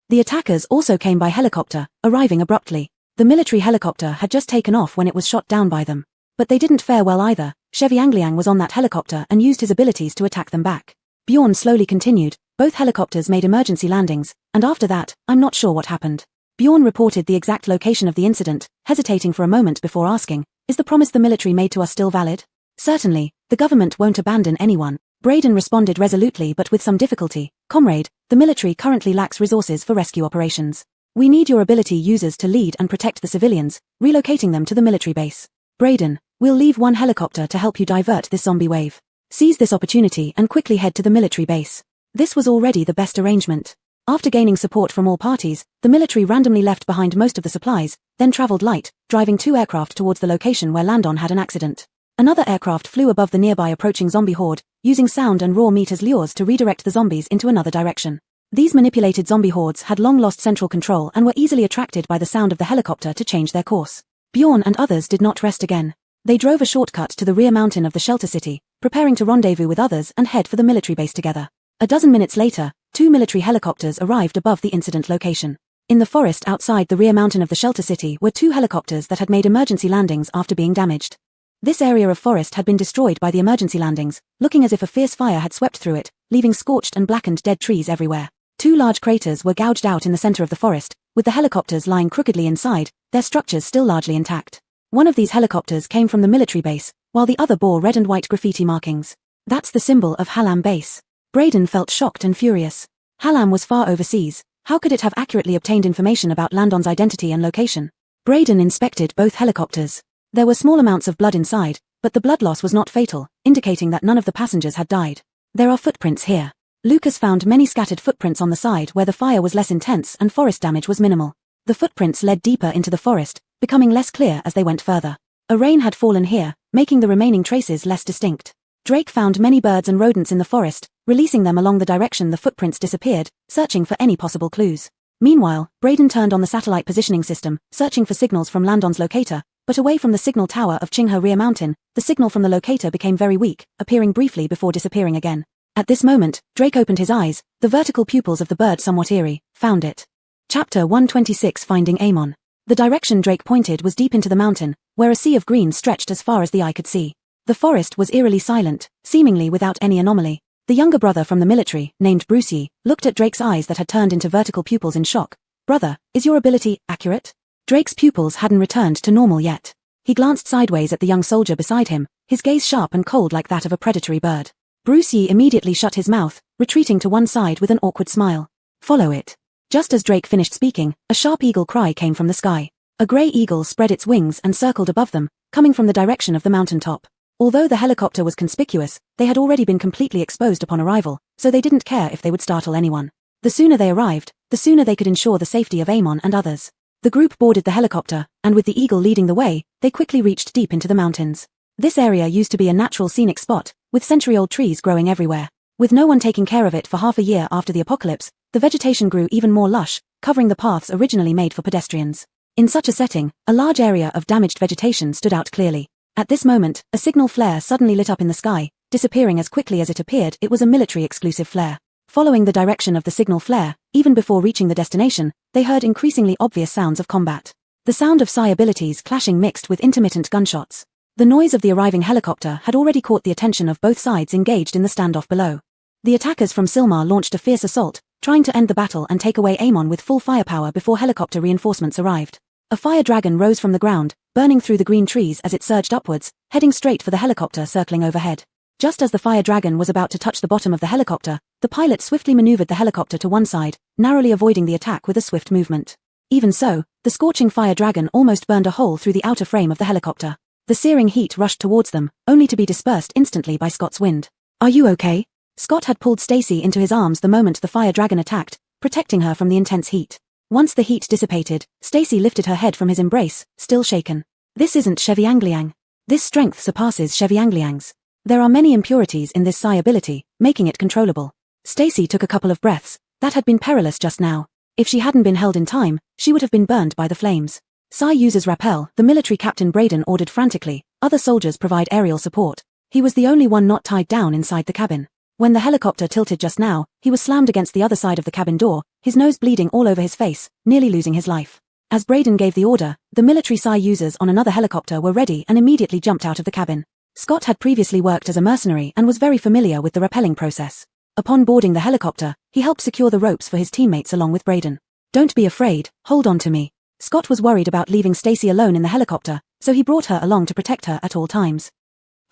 The attackers also came by helicopter, arriving abruptly. The military helicopter had just taken off when it was shot down by them. But they didn't fare well either. Chevy Angliang was on that helicopter and used his abilities to attack them back. Bjorn slowly continued. Both helicopters made emergency landings, and after that, I'm not sure what happened. Bjorn reported the exact location of the incident, hesitating for a moment before asking, is the promise the military made to us still valid? Certainly, the government won't abandon anyone. Braden responded resolutely but with some difficulty. Comrade, the military currently lacks resources for rescue operations. We need your ability users to lead and protect the civilians, relocating them to the military base. Braden, we'll leave one helicopter to help you divert this zombie wave. Seize this opportunity and quickly head to the military base. This was already the best arrangement. After gaining support from all parties, the military randomly left behind most of the supplies, then traveled light, driving 2 aircraft towards the location where Landon had an accident. Another aircraft flew above the nearby approaching zombie horde, using sound and raw meat as lures to redirect the zombies into another direction. These manipulated zombie hordes had long lost central control and were easily attracted by the sound of the helicopter to change their course. Bjorn and others did not rest again. They drove a shortcut to the rear mountain of the shelter city, preparing to rendezvous with others and head for the military base together. A dozen minutes later, 2 military helicopters arrived above the incident location. In the forest outside the rear mountain of the shelter city were 2 helicopters that had made emergency landings after being damaged. This area of forest had been destroyed by the emergency landings, looking as if a fierce fire had swept through it, leaving scorched and blackened dead trees everywhere. 2 large craters were gouged out in the center of the forest, with the helicopters lying crookedly inside, their structures still largely intact. One of these helicopters came from the military base, while the other bore red and white graffiti markings. That's the symbol of Hallam Base. Braden felt shocked and furious. Hallam was far overseas. How could it have accurately obtained information about Landon's identity and location? Braden inspected both helicopters. There were small amounts of blood inside, but the blood loss was not fatal, indicating that none of the passengers had died. There are footprints here. Lucas found many scattered footprints on the side where the fire was less intense and forest damage was minimal. The footprints led deeper into the forest, becoming less clear as they went further. A rain had fallen here, making the remaining traces less distinct. Drake found many birds and rodents in the forest, releasing them along the direction the footprints disappeared, searching for any possible clues. Meanwhile, Braden turned on the satellite positioning system, searching for signals from Landon's locator, but away from the signal tower of Chingha Rear Mountain, the signal from the locator became very weak, appearing briefly before disappearing again. At this moment, Drake opened his eyes, the vertical pupils of the bird somewhat eerie. Found it. Chapter 126 Finding Amon. The direction Drake pointed was deep into the mountain, where a sea of green stretched as far as the eye could see. The forest was eerily silent, seemingly without any anomaly. The younger brother from the military, named Brucey, looked at Drake's eyes that had turned into vertical pupils in shock. Brother, is your ability accurate? Drake's pupils hadn't returned to normal yet. He glanced sideways at the young soldier beside him, his gaze sharp and cold like that of a predatory bird. Brucey immediately shut his mouth, retreating to one side with an awkward smile. Follow it. Just as Drake finished speaking, a sharp eagle cry came from the sky. A grey eagle spread its wings and circled above them, coming from the direction of the mountaintop. Although the helicopter was conspicuous, they had already been completely exposed upon arrival, so they didn't care if they would startle anyone. The sooner they arrived, the sooner they could ensure the safety of Amon and others. The group boarded the helicopter, and with the eagle leading the way, they quickly reached deep into the mountains. This area used to be a natural scenic spot, with century-old trees growing everywhere. With no one taking care of it for half a year after the apocalypse, the vegetation grew even more lush, covering the paths originally made for pedestrians. In such a setting, a large area of damaged vegetation stood out clearly. At this moment, a signal flare suddenly lit up in the sky, disappearing as quickly as it appeared. It was a military-exclusive flare. Following the direction of the signal flare, even before reaching the destination, they heard increasingly obvious sounds of combat. The sound of psi abilities clashing mixed with intermittent gunshots. The noise of the arriving helicopter had already caught the attention of both sides engaged in the standoff below. The attackers from Silmar launched a fierce assault, trying to end the battle and take away Amon with full firepower before helicopter reinforcements arrived. A fire dragon rose from the ground, burning through the green trees as it surged upwards, heading straight for the helicopter circling overhead. Just as the fire dragon was about to touch the bottom of the helicopter, the pilot swiftly maneuvered the helicopter to one side, narrowly avoiding the attack with a swift movement. Even so, the scorching fire dragon almost burned a hole through the outer frame of the helicopter. The searing heat rushed towards them, only to be dispersed instantly by Scott's wind. Are you okay? Scott had pulled Stacy into his arms the moment the fire dragon attacked, protecting her from the intense heat. Once the heat dissipated, Stacy lifted her head from his embrace, still shaken. This isn't Sheviangliang. This strength surpasses Sheviangliang's. There are many impurities in this psi ability, making it controllable. Stacy took a couple of breaths. That had been perilous just now. If she hadn't been held in time, she would have been burned by the flames. Psi uses rappel, the military captain Braden ordered frantically. Other soldiers provide aerial support. He was the only one not tied down inside the cabin. When the helicopter tilted just now, he was slammed against the other side of the cabin door, his nose bleeding all over his face, nearly losing his life. As Braden gave the order, the military Psi users on another helicopter were ready and immediately jumped out of the cabin. Scott had previously worked as a mercenary and was very familiar with the rappelling process. Upon boarding the helicopter, he helped secure the ropes for his teammates along with Braden. Don't be afraid, hold on to me. Scott was worried about leaving Stacy alone in the helicopter, so he brought her along to protect her at all times.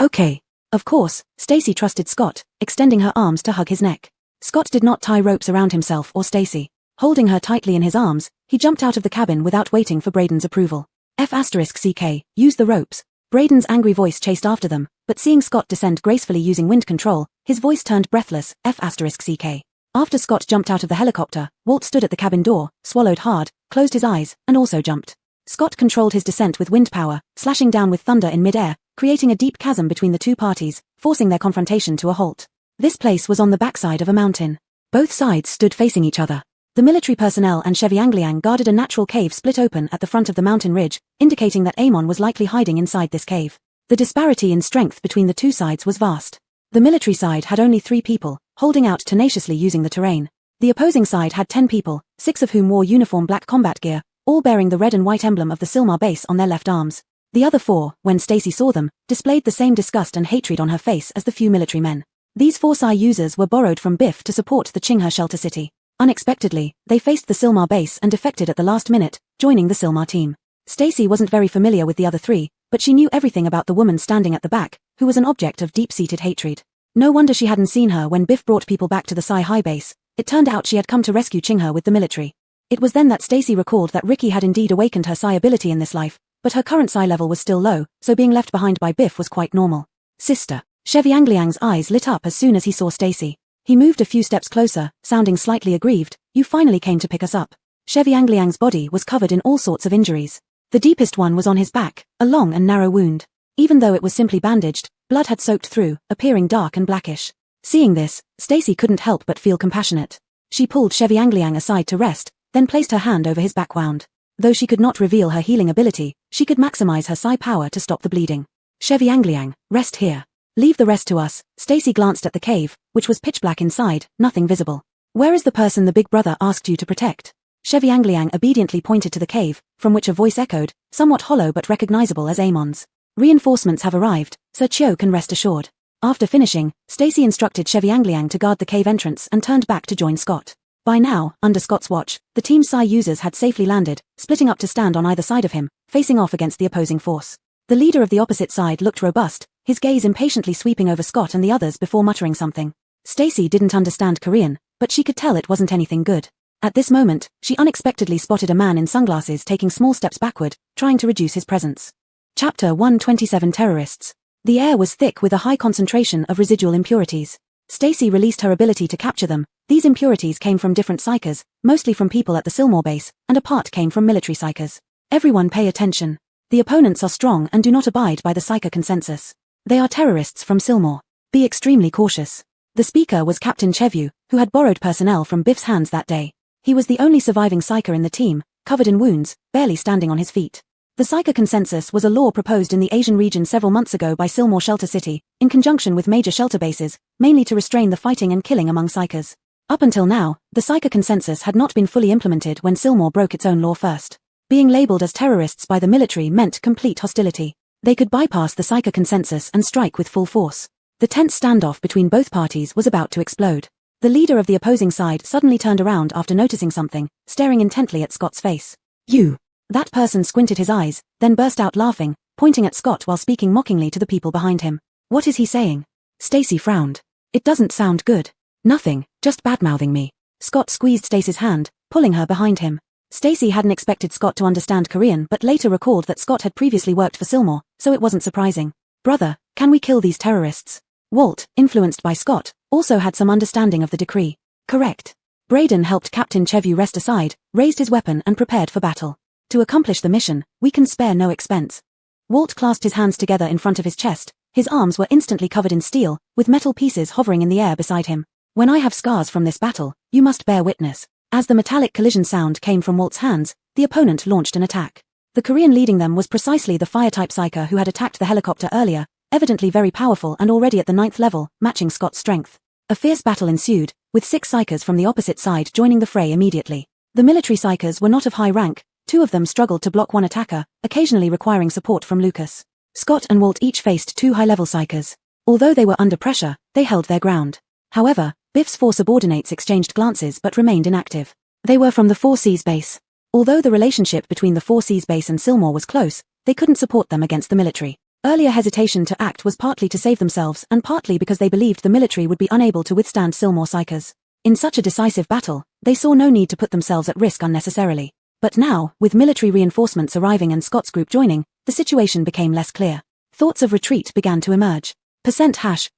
Okay. Of course, Stacy trusted Scott, extending her arms to hug his neck. Scott did not tie ropes around himself or Stacy. Holding her tightly in his arms, he jumped out of the cabin without waiting for Braden's approval. F***CK, use the ropes. Braden's angry voice chased after them, but seeing Scott descend gracefully using wind control, his voice turned breathless. F***CK. After Scott jumped out of the helicopter, Walt stood at the cabin door, swallowed hard, closed his eyes, and also jumped. Scott controlled his descent with wind power, slashing down with thunder in mid-air, creating a deep chasm between the two parties, forcing their confrontation to a halt. This place was on the backside of a mountain. Both sides stood facing each other. The military personnel and Cheviangliang guarded a natural cave split open at the front of the mountain ridge, indicating that Amon was likely hiding inside this cave. The disparity in strength between the two sides was vast. The military side had only 3 people, holding out tenaciously using the terrain. The opposing side had 10 people, 6 of whom wore uniform black combat gear, all bearing the red and white emblem of the Silmar base on their left arms. The other 4, when Stacy saw them, displayed the same disgust and hatred on her face as the few military men. These 4 Psi users were borrowed from Biff to support the Qinghe shelter city. Unexpectedly, they faced the Silmar base and defected at the last minute, joining the Silmar team. Stacy wasn't very familiar with the other 3, but she knew everything about the woman standing at the back, who was an object of deep-seated hatred. No wonder she hadn't seen her when Biff brought people back to the Psi High base. It turned out she had come to rescue Qinghe with the military. It was then that Stacy recalled that Ricky had indeed awakened her Psi ability in this life, but her current Psi level was still low, so being left behind by Biff was quite normal. Sister. Cheviangliang's eyes lit up as soon as he saw Stacy. He moved a few steps closer, sounding slightly aggrieved. You finally came to pick us up. Cheviangliang's body was covered in all sorts of injuries. The deepest one was on his back, a long and narrow wound. Even though it was simply bandaged, blood had soaked through, appearing dark and blackish. Seeing this, Stacy couldn't help but feel compassionate. She pulled Cheviangliang aside to rest, then placed her hand over his back wound. Though she could not reveal her healing ability, she could maximize her Psi power to stop the bleeding. Cheviangliang, rest here. Leave the rest to us. Stacy glanced at the cave, which was pitch black inside, nothing visible. Where is the person the big brother asked you to protect? Cheviangliang obediently pointed to the cave, from which a voice echoed, somewhat hollow but recognizable as Amon's. Reinforcements have arrived, Sir Chiu can rest assured. After finishing, Stacy instructed Cheviangliang to guard the cave entrance and turned back to join Scott. By now, under Scott's watch, the team's Psi users had safely landed, splitting up to stand on either side of him, facing off against the opposing force. The leader of the opposite side looked robust, his gaze impatiently sweeping over Scott and the others before muttering something. Stacy didn't understand Korean, but she could tell it wasn't anything good. At this moment, she unexpectedly spotted a man in sunglasses taking small steps backward, trying to reduce his presence. Chapter 127 Terrorists. The air was thick with a high concentration of residual impurities. Stacy released her ability to capture them. These impurities came from different psychers, mostly from people at the Silmar base, and a part came from military psychers. Everyone pay attention. The opponents are strong and do not abide by the psycher consensus. They are terrorists from Silmar. Be extremely cautious. The speaker was Captain Chevu, who had borrowed personnel from Biff's hands that day. He was the only surviving psycher in the team, covered in wounds, barely standing on his feet. The psycher consensus was a law proposed in the Asian region several months ago by Silmar Shelter City, in conjunction with major shelter bases, mainly to restrain the fighting and killing among psychers. Up until now, the psycher consensus had not been fully implemented when Silmar broke its own law first. Being labeled as terrorists by the military meant complete hostility. They could bypass the psycher consensus and strike with full force. The tense standoff between both parties was about to explode. The leader of the opposing side suddenly turned around after noticing something, staring intently at Scott's face. You! That person squinted his eyes, then burst out laughing, pointing at Scott while speaking mockingly to the people behind him. What is he saying? Stacy frowned. It doesn't sound good. Nothing, just badmouthing me. Scott squeezed Stacy's hand, pulling her behind him. Stacy hadn't expected Scott to understand Korean but later recalled that Scott had previously worked for Silmar, so it wasn't surprising. Brother, can we kill these terrorists? Walt, influenced by Scott, also had some understanding of the decree. Correct. Braden helped Captain Chevu rest aside, raised his weapon and prepared for battle. To accomplish the mission, we can spare no expense. Walt clasped his hands together in front of his chest. His arms were instantly covered in steel, with metal pieces hovering in the air beside him. When I have scars from this battle, you must bear witness. As the metallic collision sound came from Walt's hands, the opponent launched an attack. The Korean leading them was precisely the fire-type psyker who had attacked the helicopter earlier, evidently very powerful and already at the 9th level, matching Scott's strength. A fierce battle ensued, with 6 psychers from the opposite side joining the fray immediately. The military psychers were not of high rank. 2 of them struggled to block one attacker, occasionally requiring support from Lucas. Scott and Walt each faced 2 high-level psychers. Although they were under pressure, they held their ground. However, Biff's 4 subordinates exchanged glances but remained inactive. They were from the 4Cs base. Although the relationship between the 4Cs base and Silmar was close, they couldn't support them against the military. Earlier hesitation to act was partly to save themselves and partly because they believed the military would be unable to withstand Silmar psychers. In such a decisive battle, they saw no need to put themselves at risk unnecessarily. But now, with military reinforcements arriving and Scott's group joining, the situation became less clear. Thoughts of retreat began to emerge. %,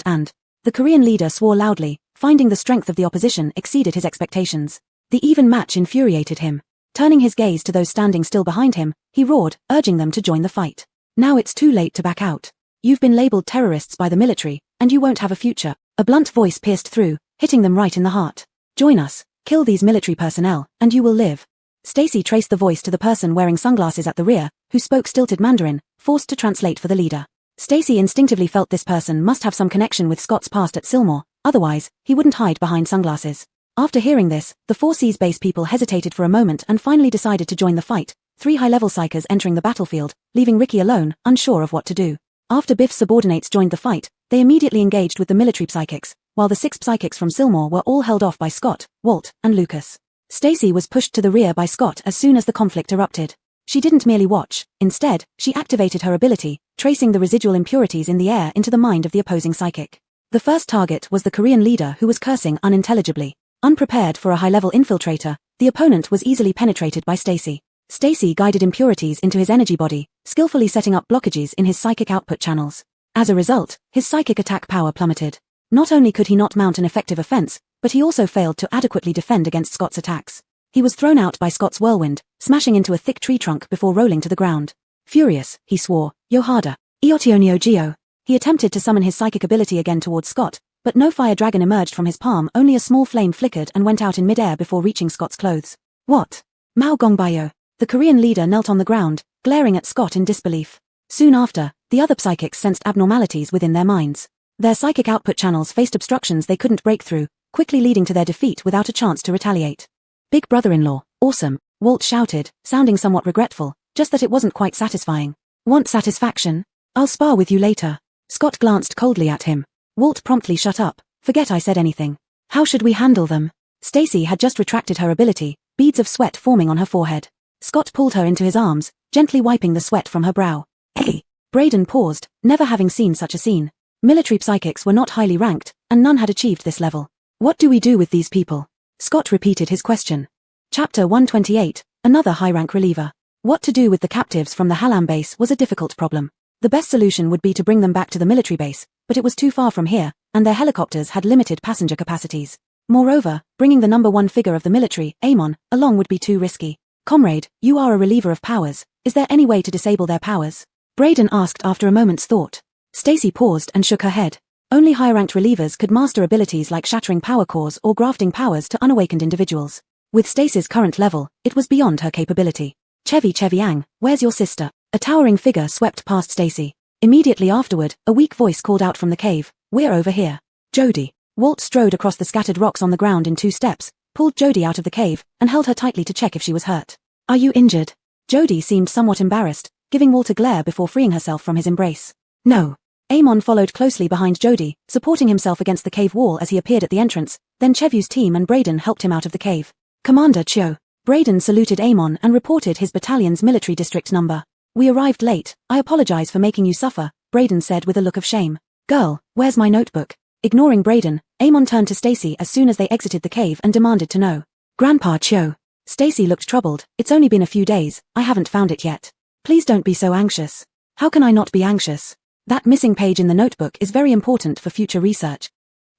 and the Korean leader swore loudly, finding the strength of the opposition exceeded his expectations. The even match infuriated him. Turning his gaze to those standing still behind him, he roared, urging them to join the fight. Now it's too late to back out. You've been labeled terrorists by the military, and you won't have a future. A blunt voice pierced through, hitting them right in the heart. Join us, kill these military personnel, and you will live. Stacy traced the voice to the person wearing sunglasses at the rear, who spoke stilted Mandarin, forced to translate for the leader. Stacy instinctively felt this person must have some connection with Scott's past at Silmore, otherwise, he wouldn't hide behind sunglasses. After hearing this, the 4 Seas base people hesitated for a moment and finally decided to join the fight, 3 high-level psychers entering the battlefield, leaving Ricky alone, unsure of what to do. After Biff's subordinates joined the fight, they immediately engaged with the military psychics, while the 6 psychics from Silmore were all held off by Scott, Walt, and Lucas. Stacy was pushed to the rear by Scott as soon as the conflict erupted. She didn't merely watch, instead, she activated her ability, tracing the residual impurities in the air into the mind of the opposing psychic. The first target was the Korean leader who was cursing unintelligibly. Unprepared for a high-level infiltrator, the opponent was easily penetrated by Stacy. Stacy guided impurities into his energy body, skillfully setting up blockages in his psychic output channels. As a result, his psychic attack power plummeted. Not only could he not mount an effective offense, but he also failed to adequately defend against Scott's attacks. He was thrown out by Scott's whirlwind, smashing into a thick tree trunk before rolling to the ground. Furious, he swore, "Yo harder, Iotionio Geo." He attempted to summon his psychic ability again towards Scott, but no fire dragon emerged from his palm, only a small flame flickered and went out in mid-air before reaching Scott's clothes. What? Mao Gongbayo. The Korean leader knelt on the ground, glaring at Scott in disbelief. Soon after, the other psychics sensed abnormalities within their minds. Their psychic output channels faced obstructions they couldn't break through, quickly leading to their defeat without a chance to retaliate. "Big brother-in-law, awesome," Walt shouted, sounding somewhat regretful, just that it wasn't quite satisfying. "Want satisfaction? I'll spar with you later." Scott glanced coldly at him. Walt promptly shut up. "Forget I said anything. How should we handle them?" Stacy had just retracted her ability, beads of sweat forming on her forehead. Scott pulled her into his arms, gently wiping the sweat from her brow. "Hey!" Braden paused, never having seen such a scene. Military psychics were not highly ranked, and none had achieved this level. "What do we do with these people?" Scott repeated his question. Chapter 128, another high-rank reliever. What to do with the captives from the Hallam base was a difficult problem. The best solution would be to bring them back to the military base, but it was too far from here, and their helicopters had limited passenger capacities. Moreover, bringing the number 1 figure of the military, Amon, along would be too risky. "Comrade, you are a reliever of powers. Is there any way to disable their powers?" Braden asked after a moment's thought. Stacy paused and shook her head. Only high-ranked relievers could master abilities like shattering power cores or grafting powers to unawakened individuals. With Stacy's current level, it was beyond her capability. "Chevy Yang, where's your sister?" A towering figure swept past Stacy. Immediately afterward, a weak voice called out from the cave, "We're over here." "Jody." Walt strode across the scattered rocks on the ground in 2 steps, pulled Jody out of the cave, and held her tightly to check if she was hurt. "Are you injured?" Jody seemed somewhat embarrassed, giving Walt a glare before freeing herself from his embrace. "No." Amon followed closely behind Jody, supporting himself against the cave wall as he appeared at the entrance, then Chevyu's team and Braden helped him out of the cave. "Commander Cho." Braden saluted Amon and reported his battalion's military district number. "We arrived late, I apologize for making you suffer," Braden said with a look of shame. "Girl, where's my notebook?" Ignoring Braden, Amon turned to Stacy as soon as they exited the cave and demanded to know. "Grandpa Cho." Stacy looked troubled. "It's only been a few days, I haven't found it yet." "Please don't be so anxious." "How can I not be anxious? That missing page in the notebook is very important for future research."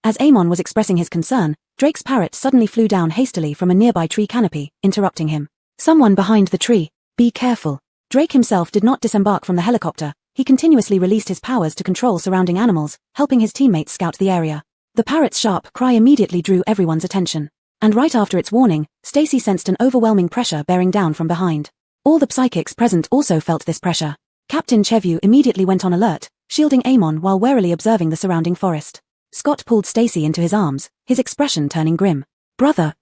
As Amon was expressing his concern, Drake's parrot suddenly flew down hastily from a nearby tree canopy, interrupting him. "Someone behind the tree. Be careful." Drake himself did not disembark from the helicopter. He continuously released his powers to control surrounding animals, helping his teammates scout the area. The parrot's sharp cry immediately drew everyone's attention. And right after its warning, Stacy sensed an overwhelming pressure bearing down from behind. All the psychics present also felt this pressure. Captain Chevy immediately went on alert, shielding Amon while warily observing the surrounding forest. Scott pulled Stacy into his arms, his expression turning grim. "Brother,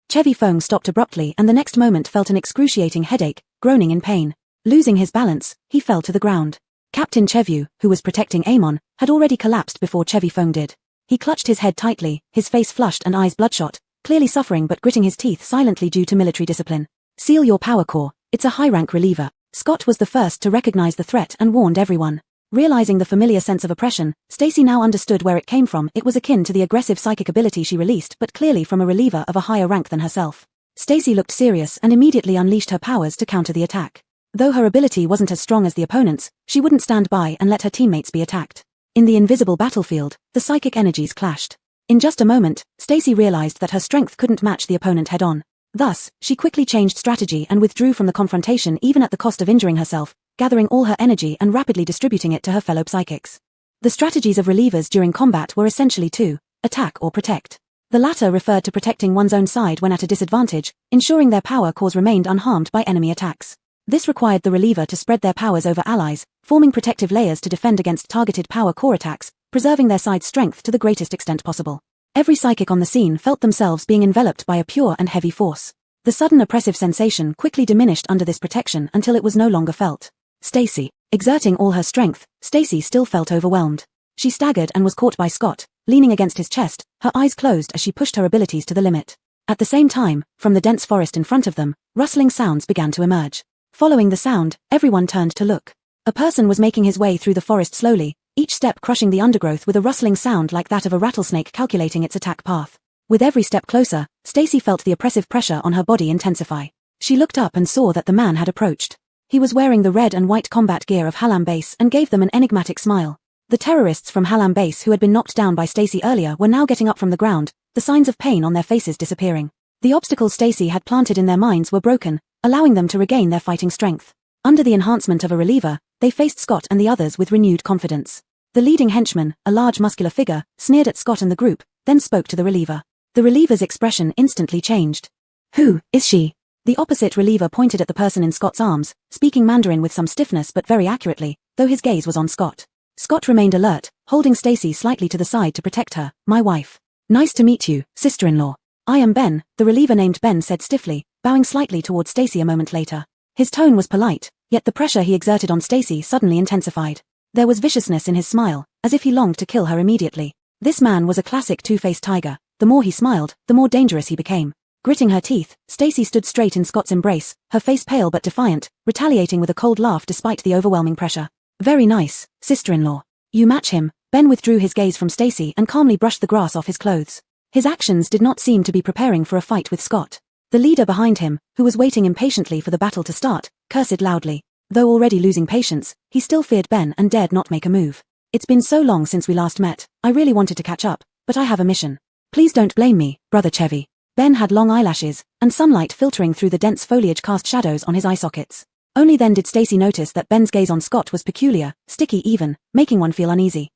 Chevy Fong stopped abruptly and the next moment felt an excruciating headache, groaning in pain. Losing his balance, he fell to the ground. Captain Chevy, who was protecting Amon, had already collapsed before Chevy Fong did. He clutched his head tightly, his face flushed and eyes bloodshot, clearly suffering but gritting his teeth silently due to military discipline. "Seal your power core, it's a high-rank reliever." Scott was the first to recognize the threat and warned everyone. Realizing the familiar sense of oppression, Stacy now understood where it came from. It was akin to the aggressive psychic ability she released, but clearly from a reliever of a higher rank than herself. Stacy looked serious and immediately unleashed her powers to counter the attack. Though her ability wasn't as strong as the opponent's, she wouldn't stand by and let her teammates be attacked. In the invisible battlefield, the psychic energies clashed. In just a moment, Stacy realized that her strength couldn't match the opponent head-on. Thus, she quickly changed strategy and withdrew from the confrontation even at the cost of injuring herself, gathering all her energy and rapidly distributing it to her fellow psychics. The strategies of relievers during combat were essentially 2, attack or protect. The latter referred to protecting one's own side when at a disadvantage, ensuring their power cores remained unharmed by enemy attacks. This required the reliever to spread their powers over allies, forming protective layers to defend against targeted power core attacks, preserving their side's strength to the greatest extent possible. Every psychic on the scene felt themselves being enveloped by a pure and heavy force. The sudden oppressive sensation quickly diminished under this protection until it was no longer felt. Stacy. Exerting all her strength, Stacy still felt overwhelmed. She staggered and was caught by Scott, leaning against his chest, her eyes closed as she pushed her abilities to the limit. At the same time, from the dense forest in front of them, rustling sounds began to emerge. Following the sound, everyone turned to look. A person was making his way through the forest slowly, each step crushing the undergrowth with a rustling sound like that of a rattlesnake calculating its attack path. With every step closer, Stacy felt the oppressive pressure on her body intensify. She looked up and saw that the man had approached. He was wearing the red and white combat gear of Hallam Base and gave them an enigmatic smile. The terrorists from Hallam Base who had been knocked down by Stacy earlier were now getting up from the ground, the signs of pain on their faces disappearing. The obstacles Stacy had planted in their minds were broken, allowing them to regain their fighting strength. Under the enhancement of a reliever, they faced Scott and the others with renewed confidence. The leading henchman, a large muscular figure, sneered at Scott and the group, then spoke to the reliever. The reliever's expression instantly changed. "Who is she?" The opposite reliever pointed at the person in Scott's arms, speaking Mandarin with some stiffness but very accurately, though his gaze was on Scott. Scott remained alert, holding Stacy slightly to the side to protect her. "My wife. Nice to meet you, sister-in-law. I am Ben," the reliever named Ben said stiffly, bowing slightly toward Stacy a moment later. His tone was polite, yet the pressure he exerted on Stacy suddenly intensified. There was viciousness in his smile, as if he longed to kill her immediately. This man was a classic two-faced tiger. The more he smiled, the more dangerous he became. Gritting her teeth, Stacy stood straight in Scott's embrace, her face pale but defiant, retaliating with a cold laugh despite the overwhelming pressure. "Very nice, sister-in-law. You match him." Ben withdrew his gaze from Stacy and calmly brushed the grass off his clothes. His actions did not seem to be preparing for a fight with Scott. The leader behind him, who was waiting impatiently for the battle to start, cursed loudly. Though already losing patience, he still feared Ben and dared not make a move. "It's been so long since we last met, I really wanted to catch up, but I have a mission. Please don't blame me, Brother Chevy." Ben had long eyelashes, and sunlight filtering through the dense foliage cast shadows on his eye sockets. Only then did Stacy notice that Ben's gaze on Scott was peculiar, sticky even, making one feel uneasy.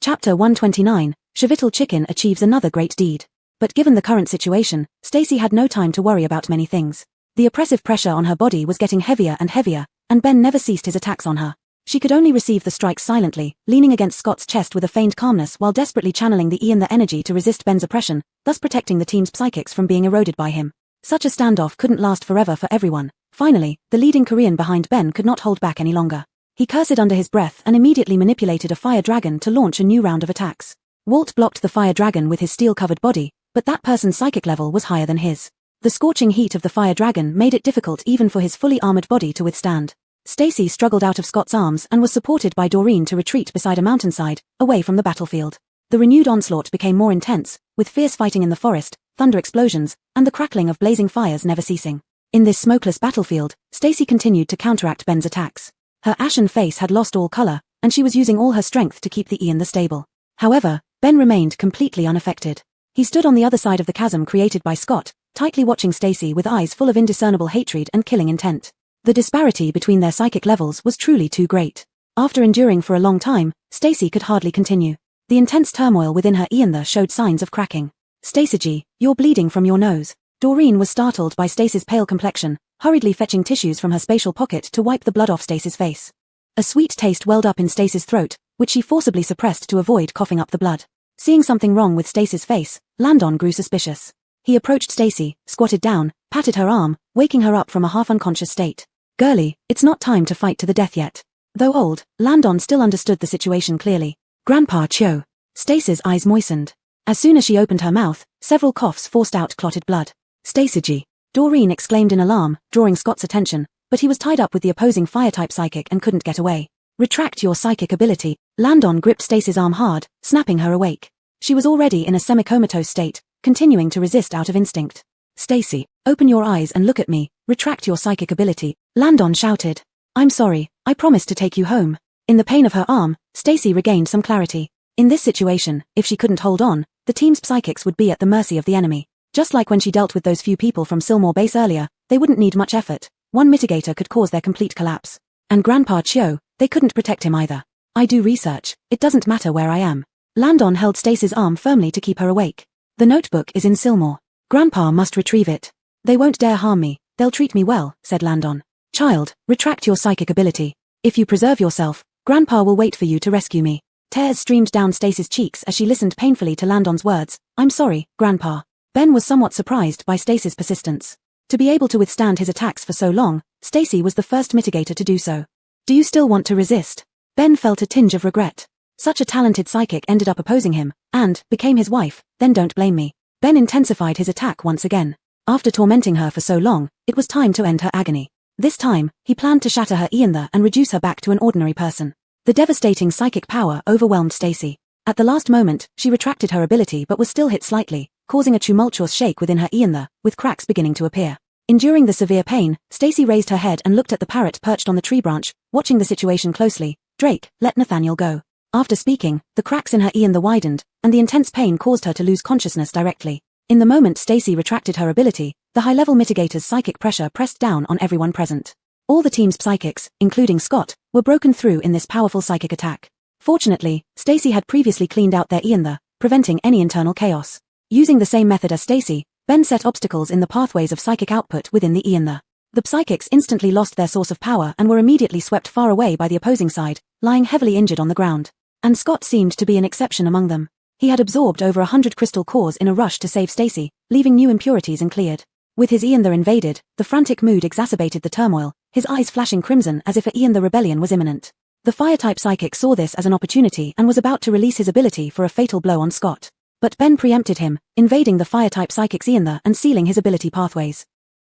Chapter 129, Shavitl Chicken achieves another great deed. But given the current situation, Stacy had no time to worry about many things. The oppressive pressure on her body was getting heavier and heavier, and Ben never ceased his attacks on her. She could only receive the strikes silently, leaning against Scott's chest with a feigned calmness while desperately channeling the the energy to resist Ben's oppression, thus protecting the team's psychics from being eroded by him. Such a standoff couldn't last forever for everyone. Finally, the leading Korean behind Ben could not hold back any longer. He cursed under his breath and immediately manipulated a fire dragon to launch a new round of attacks. Walt blocked the fire dragon with his steel-covered body, but that person's psychic level was higher than his. The scorching heat of the fire dragon made it difficult even for his fully armored body to withstand. Stacy struggled out of Scott's arms and was supported by Doreen to retreat beside a mountainside, away from the battlefield. The renewed onslaught became more intense, with fierce fighting in the forest, thunder explosions, and the crackling of blazing fires never ceasing. In this smokeless battlefield, Stacy continued to counteract Ben's attacks. Her ashen face had lost all color, and she was using all her strength to keep the in the stable. However, Ben remained completely unaffected. He stood on the other side of the chasm created by Scott, tightly watching Stacy with eyes full of indiscernible hatred and killing intent. The disparity between their psychic levels was truly too great. After enduring for a long time, Stacy could hardly continue. The intense turmoil within her showed signs of cracking. "Stacy, you're bleeding from your nose." Doreen was startled by Stacy's pale complexion, hurriedly fetching tissues from her spatial pocket to wipe the blood off Stacy's face. A sweet taste welled up in Stacy's throat, which she forcibly suppressed to avoid coughing up the blood. Seeing something wrong with Stacy's face, Landon grew suspicious. He approached Stacy, squatted down, patted her arm, waking her up from a half-unconscious state. "Girlie, it's not time to fight to the death yet." Though old, Landon still understood the situation clearly. "Grandpa Cho." Stacy's eyes moistened. As soon as she opened her mouth, several coughs forced out clotted blood. "Stacy," Doreen exclaimed in alarm, drawing Scott's attention, but he was tied up with the opposing fire-type psychic and couldn't get away. "Retract your psychic ability." Landon gripped Stacy's arm hard, snapping her awake. She was already in a semi-comatose state, continuing to resist out of instinct. "Stacy, open your eyes and look at me. Retract your psychic ability," Landon shouted. "I'm sorry, I promised to take you home." In the pain of her arm, Stacy regained some clarity. In this situation, if she couldn't hold on, the team's psychics would be at the mercy of the enemy. Just like when she dealt with those few people from Silmore Base earlier, they wouldn't need much effort. One mitigator could cause their complete collapse. And Grandpa Cho, they couldn't protect him either. "I do research, it doesn't matter where I am." Landon held Stacy's arm firmly to keep her awake. The notebook is in Silmore. Grandpa must retrieve it. They won't dare harm me, they'll treat me well, said Landon. Child, retract your psychic ability. If you preserve yourself, Grandpa will wait for you to rescue me. Tears streamed down Stacy's cheeks as she listened painfully to Landon's words. I'm sorry, Grandpa. Ben was somewhat surprised by Stacy's persistence. To be able to withstand his attacks for so long, Stacy was the first mitigator to do so. Do you still want to resist? Ben felt a tinge of regret. Such a talented psychic ended up opposing him, and became his wife, then don't blame me. Ben intensified his attack once again. After tormenting her for so long, it was time to end her agony. This time, he planned to shatter her eanther and reduce her back to an ordinary person. The devastating psychic power overwhelmed Stacy. At the last moment, she retracted her ability but was still hit slightly, causing a tumultuous shake within her eanther, with cracks beginning to appear. Enduring the severe pain, Stacy raised her head and looked at the parrot perched on the tree branch, watching the situation closely. Drake, let Nathaniel go. After speaking, the cracks in her eanther widened, and the intense pain caused her to lose consciousness directly. In the moment Stacy retracted her ability, the high-level mitigator's psychic pressure pressed down on everyone present. All the team's psychics, including Scott, were broken through in this powerful psychic attack. Fortunately, Stacy had previously cleaned out their eanther, preventing any internal chaos. Using the same method as Stacy, Ben set obstacles in the pathways of psychic output within the eanther. The psychics instantly lost their source of power and were immediately swept far away by the opposing side, lying heavily injured on the ground. And Scott seemed to be an exception among them. He had absorbed over 100 crystal cores in a rush to save Stacy, leaving new impurities uncleared. With his eanther invaded, the frantic mood exacerbated the turmoil, his eyes flashing crimson as if a eanther rebellion was imminent. The fire-type psychic saw this as an opportunity and was about to release his ability for a fatal blow on Scott. But Ben preempted him, invading the fire-type psychic's eanther and sealing his ability pathways.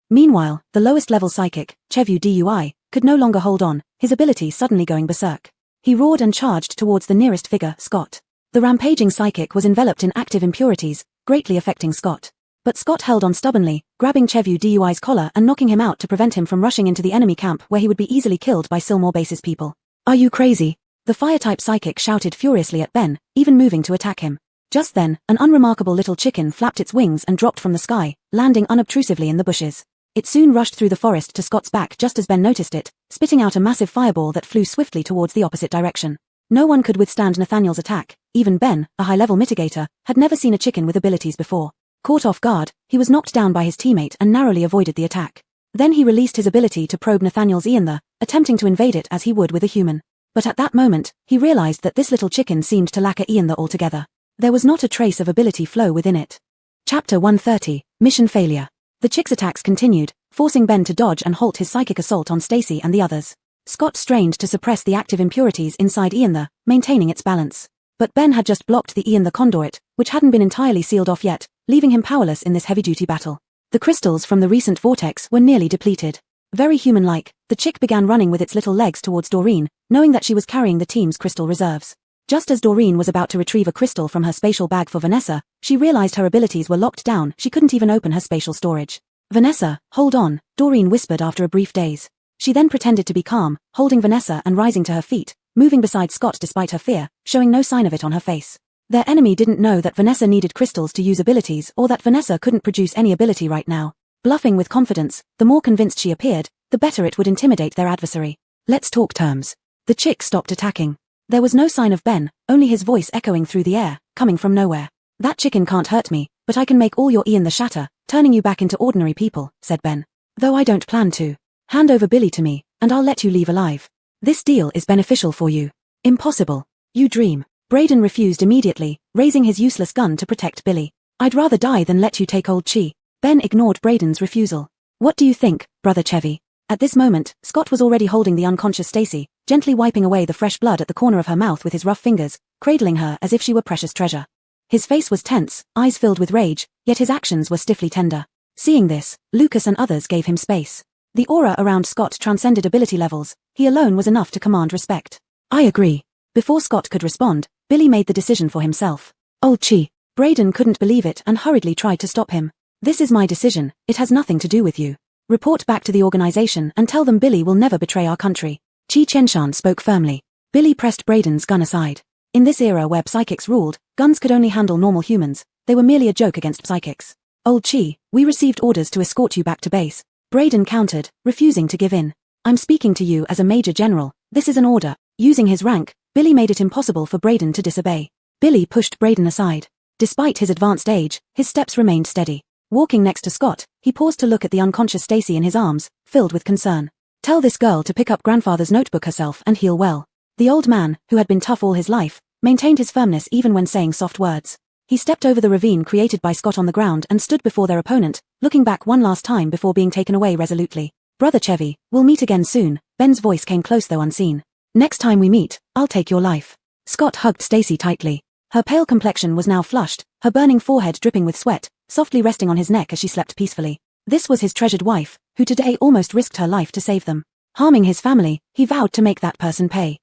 Meanwhile, the lowest-level psychic, Chevu Dui, could no longer hold on, his ability suddenly going berserk. He roared and charged towards the nearest figure, Scott. The rampaging psychic was enveloped in active impurities, greatly affecting Scott. But Scott held on stubbornly, grabbing Chevu Dui's collar and knocking him out to prevent him from rushing into the enemy camp where he would be easily killed by Silmore Base's people. Are you crazy? The fire-type psychic shouted furiously at Ben, even moving to attack him. Just then, an unremarkable little chicken flapped its wings and dropped from the sky, landing unobtrusively in the bushes. It soon rushed through the forest to Scott's back just as Ben noticed it, spitting out a massive fireball that flew swiftly towards the opposite direction. No one could withstand Nathaniel's attack. Even Ben, a high-level mitigator, had never seen a chicken with abilities before. Caught off guard, he was knocked down by his teammate and narrowly avoided the attack. Then he released his ability to probe Nathaniel's eanther, attempting to invade it as he would with a human. But at that moment, he realized that this little chicken seemed to lack a eanther altogether. There was not a trace of ability flow within it. Chapter 130, Mission Failure. The chick's attacks continued, forcing Ben to dodge and halt his psychic assault on Stacy and the others. Scott strained to suppress the active impurities inside eanther, maintaining its balance. But Ben had just blocked the eanther conduit, which hadn't been entirely sealed off yet, leaving him powerless in this heavy-duty battle. The crystals from the recent vortex were nearly depleted. Very human-like, the chick began running with its little legs towards Doreen, knowing that she was carrying the team's crystal reserves. Just as Doreen was about to retrieve a crystal from her spatial bag for Vanessa, she realized her abilities were locked down. She couldn't even open her spatial storage. Vanessa, hold on, Doreen whispered after a brief daze. She then pretended to be calm, holding Vanessa and rising to her feet, moving beside Scott despite her fear, showing no sign of it on her face. Their enemy didn't know that Vanessa needed crystals to use abilities or that Vanessa couldn't produce any ability right now. Bluffing with confidence, the more convinced she appeared, the better it would intimidate their adversary. Let's talk terms. The chick stopped attacking. There was no sign of Ben, only his voice echoing through the air, coming from nowhere. That chicken can't hurt me, but I can make all your eanther shatter, turning you back into ordinary people, said Ben. Though I don't plan to. Hand over Billy to me, and I'll let you leave alive. This deal is beneficial for you. Impossible. You dream. Braden refused immediately, raising his useless gun to protect Billy. I'd rather die than let you take old Chi. Ben ignored Braden's refusal. What do you think, Brother Chevy? At this moment, Scott was already holding the unconscious Stacy, gently wiping away the fresh blood at the corner of her mouth with his rough fingers, cradling her as if she were precious treasure. His face was tense, eyes filled with rage, yet his actions were stiffly tender. Seeing this, Lucas and others gave him space. The aura around Scott transcended ability levels. He alone was enough to command respect. I agree. Before Scott could respond, Billy made the decision for himself. Old Chi. Braden couldn't believe it and hurriedly tried to stop him. This is my decision, it has nothing to do with you. Report back to the organization and tell them Billy will never betray our country. Chi Chenshan spoke firmly. Billy pressed Braden's gun aside. In this era where psychics ruled, guns could only handle normal humans. They were merely a joke against psychics. Old Chi, we received orders to escort you back to base. Braden countered, refusing to give in. I'm speaking to you as a major general. This is an order. Using his rank, Billy made it impossible for Braden to disobey. Billy pushed Braden aside. Despite his advanced age, his steps remained steady. Walking next to Scott, he paused to look at the unconscious Stacy in his arms, filled with concern. Tell this girl to pick up grandfather's notebook herself and heal well. The old man, who had been tough all his life, maintained his firmness even when saying soft words. He stepped over the ravine created by Scott on the ground and stood before their opponent, looking back one last time before being taken away resolutely. Brother Chevy, we'll meet again soon. Ben's voice came close though unseen. Next time we meet, I'll take your life. Scott hugged Stacy tightly. Her pale complexion was now flushed, her burning forehead dripping with sweat, softly resting on his neck as she slept peacefully. This was his treasured wife, who today almost risked her life to save them. Harming his family, he vowed to make that person pay.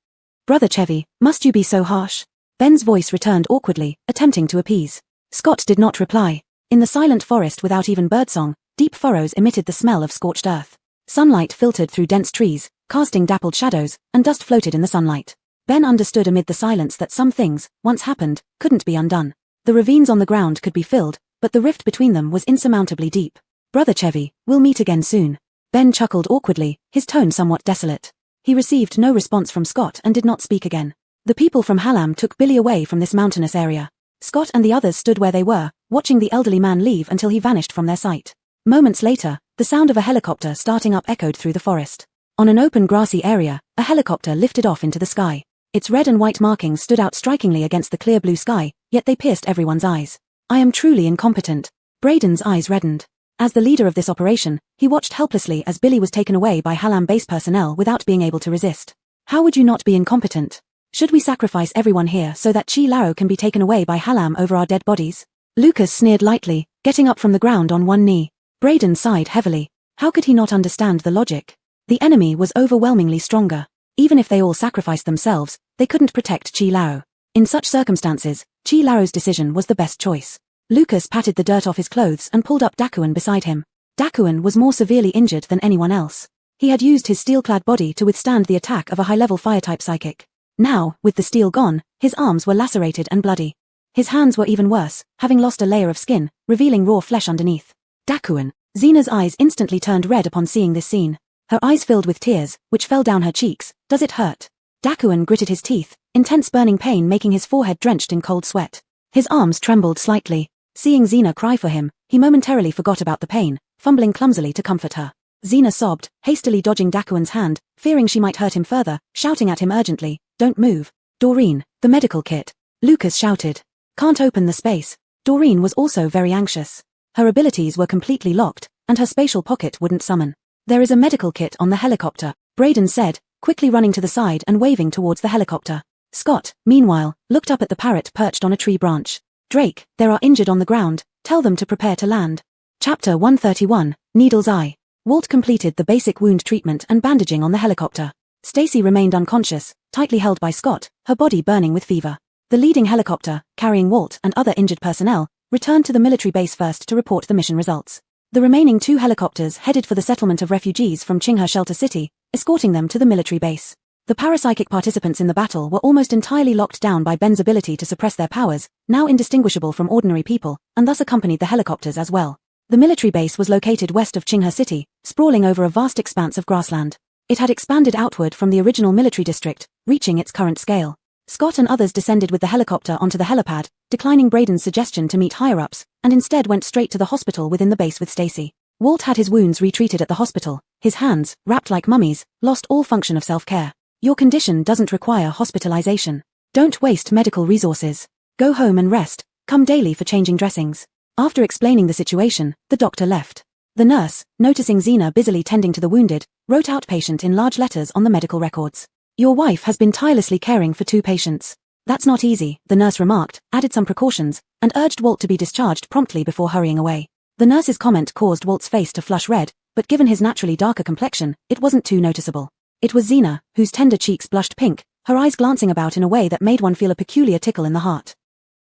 Brother Chevy, must you be so harsh? Ben's voice returned awkwardly, attempting to appease. Scott did not reply. In the silent forest without even birdsong, deep furrows emitted the smell of scorched earth. Sunlight filtered through dense trees, casting dappled shadows, and dust floated in the sunlight. Ben understood amid the silence that some things, once happened, couldn't be undone. The ravines on the ground could be filled, but the rift between them was insurmountably deep. Brother Chevy, we'll meet again soon. Ben chuckled awkwardly, his tone somewhat desolate. He received no response from Scott and did not speak again. The people from Hallam took Billy away from this mountainous area. Scott and the others stood where they were, watching the elderly man leave until he vanished from their sight. Moments later, the sound of a helicopter starting up echoed through the forest. On an open grassy area, a helicopter lifted off into the sky. Its red and white markings stood out strikingly against the clear blue sky, yet they pierced everyone's eyes. I am truly incompetent. Braden's eyes reddened. As the leader of this operation, he watched helplessly as Billy was taken away by Hallam base personnel without being able to resist. How would you not be incompetent? Should we sacrifice everyone here so that Chi Lao can be taken away by Hallam over our dead bodies? Lucas sneered lightly, getting up from the ground on one knee. Braden sighed heavily. How could he not understand the logic? The enemy was overwhelmingly stronger. Even if they all sacrificed themselves, they couldn't protect Chi Lao. In such circumstances, Chi Lao's decision was the best choice. Lucas patted the dirt off his clothes and pulled up Dakuan beside him. Dakuan was more severely injured than anyone else. He had used his steel-clad body to withstand the attack of a high-level fire-type psychic. Now, with the steel gone, his arms were lacerated and bloody. His hands were even worse, having lost a layer of skin, revealing raw flesh underneath. Dakuan. Xena's eyes instantly turned red upon seeing this scene. Her eyes filled with tears, which fell down her cheeks. Does it hurt? Dakuan gritted his teeth, intense burning pain making his forehead drenched in cold sweat. His arms trembled slightly. Seeing Xena cry for him, he momentarily forgot about the pain, fumbling clumsily to comfort her. Xena sobbed, hastily dodging Dakuan's hand, fearing she might hurt him further, shouting at him urgently, "Don't move. Doreen, the medical kit." Lucas shouted. "Can't open the space." Doreen was also very anxious. Her abilities were completely locked, and her spatial pocket wouldn't summon. "There is a medical kit on the helicopter," Braden said, quickly running to the side and waving towards the helicopter. Scott, meanwhile, looked up at the parrot perched on a tree branch. "Drake, there are injured on the ground, tell them to prepare to land." Chapter 131, Needle's Eye. Walt completed the basic wound treatment and bandaging on the helicopter. Stacy remained unconscious, tightly held by Scott, her body burning with fever. The leading helicopter, carrying Walt and other injured personnel, returned to the military base first to report the mission results. The remaining 2 helicopters headed for the settlement of refugees from Qinghe Shelter City, escorting them to the military base. The parapsychic participants in the battle were almost entirely locked down by Ben's ability to suppress their powers, now indistinguishable from ordinary people, and thus accompanied the helicopters as well. The military base was located west of Qinghe City, sprawling over a vast expanse of grassland. It had expanded outward from the original military district, reaching its current scale. Scott and others descended with the helicopter onto the helipad, declining Braden's suggestion to meet higher-ups, and instead went straight to the hospital within the base with Stacy. Walt had his wounds retreated at the hospital. His hands, wrapped like mummies, lost all function of self-care. "Your condition doesn't require hospitalization. Don't waste medical resources. Go home and rest. Come daily for changing dressings." After explaining the situation, the doctor left. The nurse, noticing Xena busily tending to the wounded, wrote "outpatient" in large letters on the medical records. "Your wife has been tirelessly caring for 2 patients. That's not easy," the nurse remarked, added some precautions, and urged Walt to be discharged promptly before hurrying away. The nurse's comment caused Walt's face to flush red, but given his naturally darker complexion, it wasn't too noticeable. It was Xena, whose tender cheeks blushed pink, her eyes glancing about in a way that made one feel a peculiar tickle in the heart.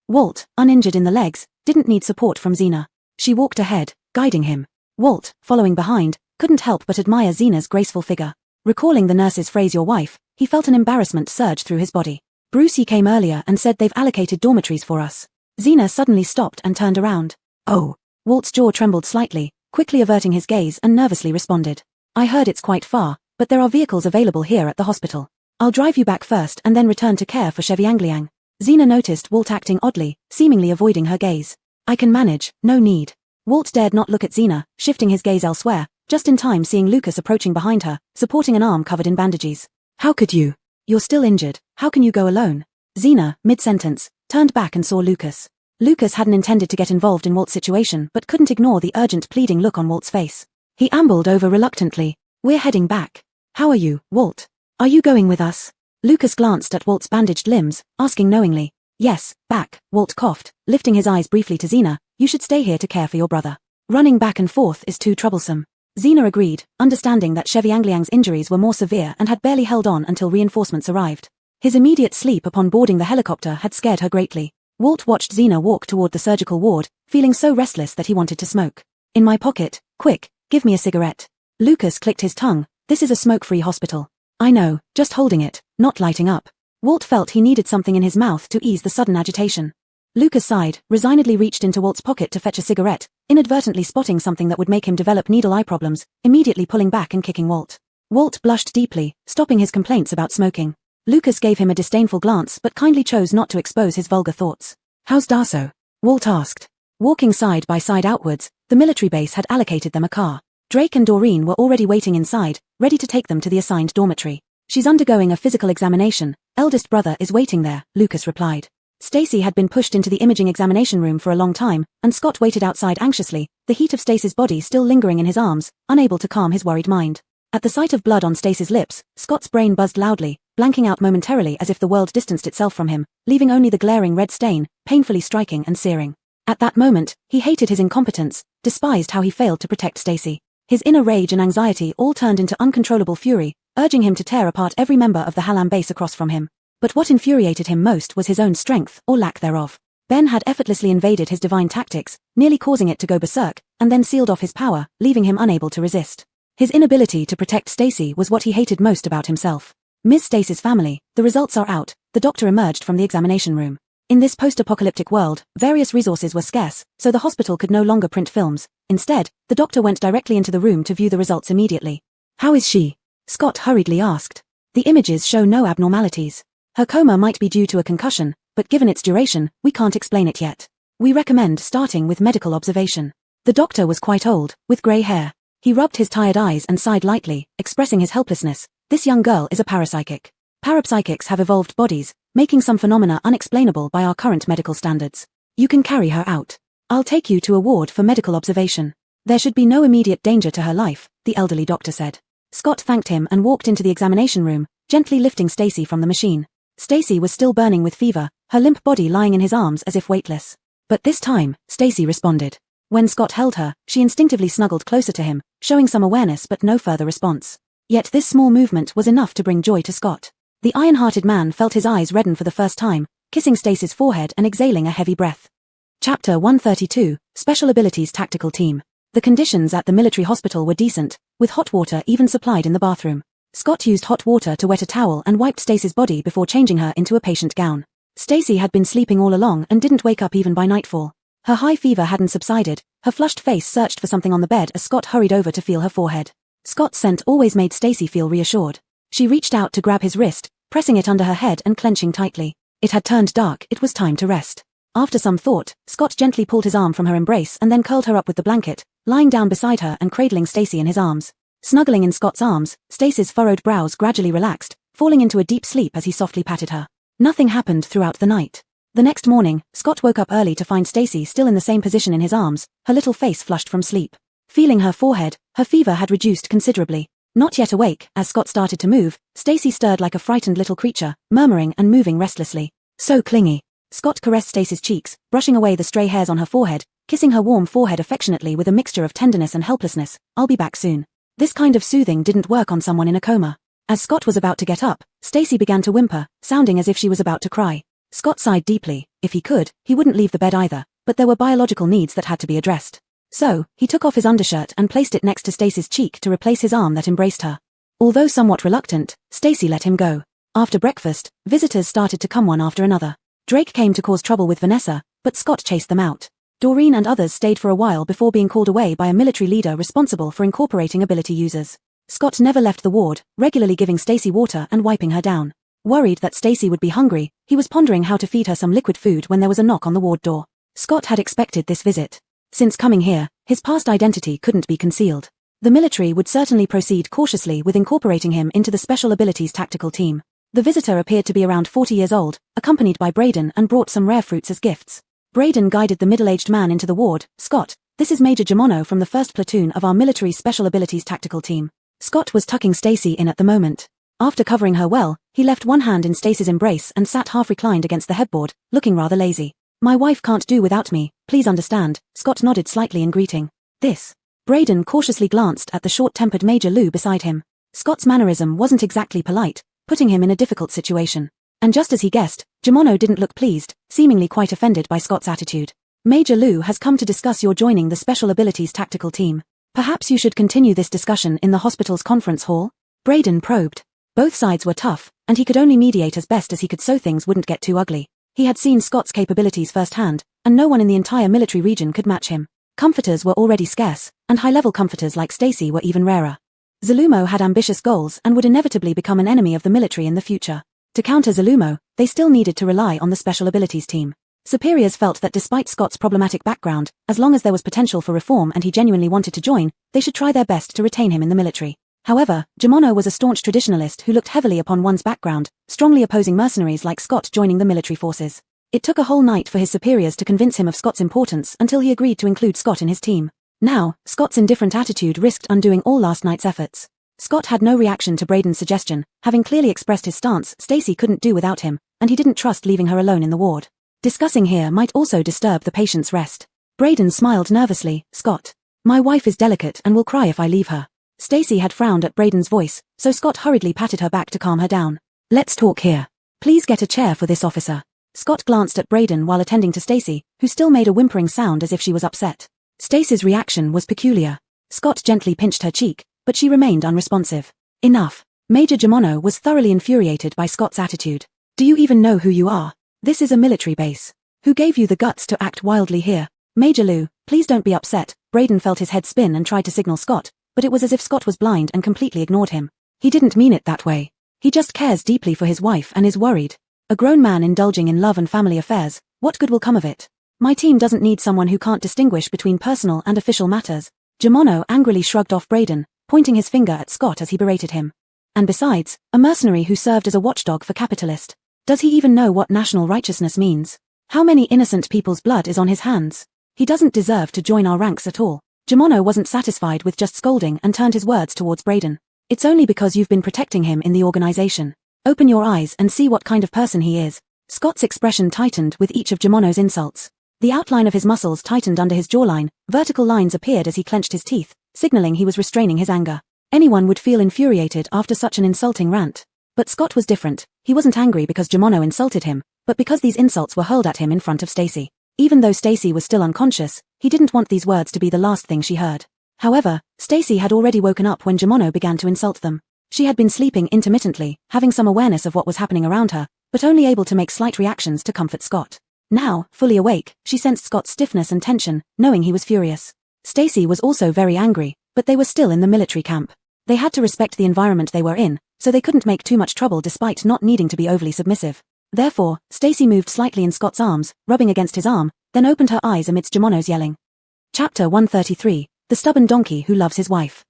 Walt, uninjured in the legs, didn't need support from Xena. She walked ahead, guiding him. Walt, following behind, couldn't help but admire Xena's graceful figure. Recalling the nurse's phrase "your wife," he felt an embarrassment surge through his body. "Brucey came earlier and said they've allocated dormitories for us." Xena suddenly stopped and turned around. "Oh." Walt's jaw trembled slightly, quickly averting his gaze and nervously responded. "I heard it's quite far, but there are vehicles available here at the hospital. I'll drive you back first and then return to care for Cheviangliang." Xena noticed Walt acting oddly, seemingly avoiding her gaze. I can manage, no need. Walt dared not look at Xena, shifting his gaze elsewhere, just in time seeing Lucas approaching behind her, supporting an arm covered in bandages. How could you? You're still injured, how can you go alone? Xena, mid-sentence, turned back and saw Lucas. Lucas hadn't intended to get involved in Walt's situation but couldn't ignore the urgent pleading look on Walt's face. He ambled over reluctantly. We're heading back. How are you, Walt? Are you going with us? Lucas glanced at Walt's bandaged limbs, asking knowingly. Yes, back, Walt coughed, lifting his eyes briefly to Xena. You should stay here to care for your brother. Running back and forth is too troublesome. Xena agreed, understanding that Chevy Angliang's injuries were more severe and had barely held on until reinforcements arrived. His immediate sleep upon boarding the helicopter had scared her greatly. Walt watched Xena walk toward the surgical ward, feeling so restless that he wanted to smoke. In my pocket, quick, give me a cigarette. Lucas clicked his tongue. This is a smoke-free hospital. I know, just holding it, not lighting up. Walt felt he needed something in his mouth to ease the sudden agitation. Lucas sighed, resignedly reached into Walt's pocket to fetch a cigarette, inadvertently spotting something that would make him develop needle eye problems, immediately pulling back and kicking Walt. Walt blushed deeply, stopping his complaints about smoking. Lucas gave him a disdainful glance but kindly chose not to expose his vulgar thoughts. How's Darso? Walt asked. Walking side by side outwards, the military base had allocated them a car. Drake and Doreen were already waiting inside, ready to take them to the assigned dormitory. She's undergoing a physical examination. Eldest brother is waiting there, Lucas replied. Stacy had been pushed into the imaging examination room for a long time, and Scott waited outside anxiously, the heat of Stacy's body still lingering in his arms, unable to calm his worried mind. At the sight of blood on Stacy's lips, Scott's brain buzzed loudly, blanking out momentarily as if the world distanced itself from him, leaving only the glaring red stain, painfully striking and searing. At that moment, he hated his incompetence, despised how he failed to protect Stacy. His inner rage and anxiety all turned into uncontrollable fury, urging him to tear apart every member of the Hallam base across from him. But what infuriated him most was his own strength, or lack thereof. Ben had effortlessly invaded his divine tactics, nearly causing it to go berserk, and then sealed off his power, leaving him unable to resist. His inability to protect Stacy was what he hated most about himself. Miss Stacy's family, the results are out, the doctor emerged from the examination room. In this post-apocalyptic world, various resources were scarce, so the hospital could no longer print films. Instead, the doctor went directly into the room to view the results immediately. How is she? Scott hurriedly asked. The images show no abnormalities. Her coma might be due to a concussion, but given its duration, we can't explain it yet. We recommend starting with medical observation. The doctor was quite old, with grey hair. He rubbed his tired eyes and sighed lightly, expressing his helplessness. This young girl is a parapsychic. Parapsychics have evolved bodies, making some phenomena unexplainable by our current medical standards. You can carry her out. I'll take you to a ward for medical observation. There should be no immediate danger to her life, the elderly doctor said. Scott thanked him and walked into the examination room, gently lifting Stacy from the machine. Stacy was still burning with fever, her limp body lying in his arms as if weightless. But this time, Stacy responded. When Scott held her, she instinctively snuggled closer to him, showing some awareness but no further response. Yet this small movement was enough to bring joy to Scott. The iron-hearted man felt his eyes redden for the first time, kissing Stacy's forehead and exhaling a heavy breath. Chapter 132, Special Abilities Tactical Team. The conditions at the military hospital were decent, with hot water even supplied in the bathroom. Scott used hot water to wet a towel and wiped Stacy's body before changing her into a patient gown. Stacy had been sleeping all along and didn't wake up even by nightfall. Her high fever hadn't subsided, her flushed face searched for something on the bed as Scott hurried over to feel her forehead. Scott's scent always made Stacy feel reassured. She reached out to grab his wrist, pressing it under her head and clenching tightly. It had turned dark, it was time to rest. After some thought, Scott gently pulled his arm from her embrace and then curled her up with the blanket, lying down beside her and cradling Stacy in his arms. Snuggling in Scott's arms, Stacy's furrowed brows gradually relaxed, falling into a deep sleep as he softly patted her. Nothing happened throughout the night. The next morning, Scott woke up early to find Stacy still in the same position in his arms, her little face flushed from sleep. Feeling her forehead, her fever had reduced considerably. Not yet awake, as Scott started to move, Stacy stirred like a frightened little creature, murmuring and moving restlessly. So clingy. Scott caressed Stacy's cheeks, brushing away the stray hairs on her forehead, kissing her warm forehead affectionately with a mixture of tenderness and helplessness. I'll be back soon. This kind of soothing didn't work on someone in a coma. As Scott was about to get up, Stacy began to whimper, sounding as if she was about to cry. Scott sighed deeply. If he could, he wouldn't leave the bed either, but there were biological needs that had to be addressed. So, he took off his undershirt and placed it next to Stacy's cheek to replace his arm that embraced her. Although somewhat reluctant, Stacy let him go. After breakfast, visitors started to come one after another. Drake came to cause trouble with Vanessa, but Scott chased them out. Doreen and others stayed for a while before being called away by a military leader responsible for incorporating ability users. Scott never left the ward, regularly giving Stacy water and wiping her down. Worried that Stacy would be hungry, he was pondering how to feed her some liquid food when there was a knock on the ward door. Scott had expected this visit. Since coming here, his past identity couldn't be concealed. The military would certainly proceed cautiously with incorporating him into the Special Abilities Tactical Team. The visitor appeared to be around 40 years old, accompanied by Braden, and brought some rare fruits as gifts. Braden guided the middle-aged man into the ward. Scott, this is Major Gimono from the 1st Platoon of our military Special Abilities Tactical Team. Scott was tucking Stacy in at the moment. After covering her well, he left one hand in Stacy's embrace and sat half-reclined against the headboard, looking rather lazy. My wife can't do without me, please understand, Scott nodded slightly in greeting. This. Braden cautiously glanced at the short-tempered Major Lou beside him. Scott's mannerism wasn't exactly polite, putting him in a difficult situation. And just as he guessed, Gimono didn't look pleased, seemingly quite offended by Scott's attitude. Major Lou has come to discuss your joining the Special Abilities Tactical Team. Perhaps you should continue this discussion in the hospital's conference hall? Braden probed. Both sides were tough, and he could only mediate as best as he could so things wouldn't get too ugly. He had seen Scott's capabilities firsthand, and no one in the entire military region could match him. Comforters were already scarce, and high-level comforters like Stacy were even rarer. Zalumo had ambitious goals and would inevitably become an enemy of the military in the future. To counter Zalumo, they still needed to rely on the Special Abilities Team. Superiors felt that despite Scott's problematic background, as long as there was potential for reform and he genuinely wanted to join, they should try their best to retain him in the military. However, Gimono was a staunch traditionalist who looked heavily upon one's background, strongly opposing mercenaries like Scott joining the military forces. It took a whole night for his superiors to convince him of Scott's importance until he agreed to include Scott in his team. Now, Scott's indifferent attitude risked undoing all last night's efforts. Scott had no reaction to Braden's suggestion, having clearly expressed his stance. Stacy couldn't do without him, and he didn't trust leaving her alone in the ward. Discussing here might also disturb the patient's rest. Braden smiled nervously. Scott, my wife is delicate and will cry if I leave her. Stacy had frowned at Braden's voice, so Scott hurriedly patted her back to calm her down. Let's talk here. Please get a chair for this officer. Scott glanced at Braden while attending to Stacy, who still made a whimpering sound as if she was upset. Stacy's reaction was peculiar. Scott gently pinched her cheek, but she remained unresponsive. Enough. Major Gimono was thoroughly infuriated by Scott's attitude. Do you even know who you are? This is a military base. Who gave you the guts to act wildly here? Major Lou, please don't be upset. Braden felt his head spin and tried to signal Scott, but it was as if Scott was blind and completely ignored him. He didn't mean it that way. He just cares deeply for his wife and is worried. A grown man indulging in love and family affairs, what good will come of it? My team doesn't need someone who can't distinguish between personal and official matters. Gimono angrily shrugged off Braden, pointing his finger at Scott as he berated him. And besides, a mercenary who served as a watchdog for capitalist. Does he even know what national righteousness means? How many innocent people's blood is on his hands? He doesn't deserve to join our ranks at all. Gimono wasn't satisfied with just scolding and turned his words towards Braden. It's only because you've been protecting him in the organization. Open your eyes and see what kind of person he is. Scott's expression tightened with each of Gimono's insults. The outline of his muscles tightened under his jawline, vertical lines appeared as he clenched his teeth, signaling he was restraining his anger. Anyone would feel infuriated after such an insulting rant. But Scott was different. He wasn't angry because Gimono insulted him, but because these insults were hurled at him in front of Stacy. Even though Stacy was still unconscious, he didn't want these words to be the last thing she heard. However, Stacy had already woken up when Gimono began to insult them. She had been sleeping intermittently, having some awareness of what was happening around her, but only able to make slight reactions to comfort Scott. Now, fully awake, she sensed Scott's stiffness and tension, knowing he was furious. Stacy was also very angry, but they were still in the military camp. They had to respect the environment they were in, so they couldn't make too much trouble despite not needing to be overly submissive. Therefore, Stacy moved slightly in Scott's arms, rubbing against his arm, then opened her eyes amidst Gimono's yelling. Chapter 133, The Stubborn Donkey Who Loves His Wife.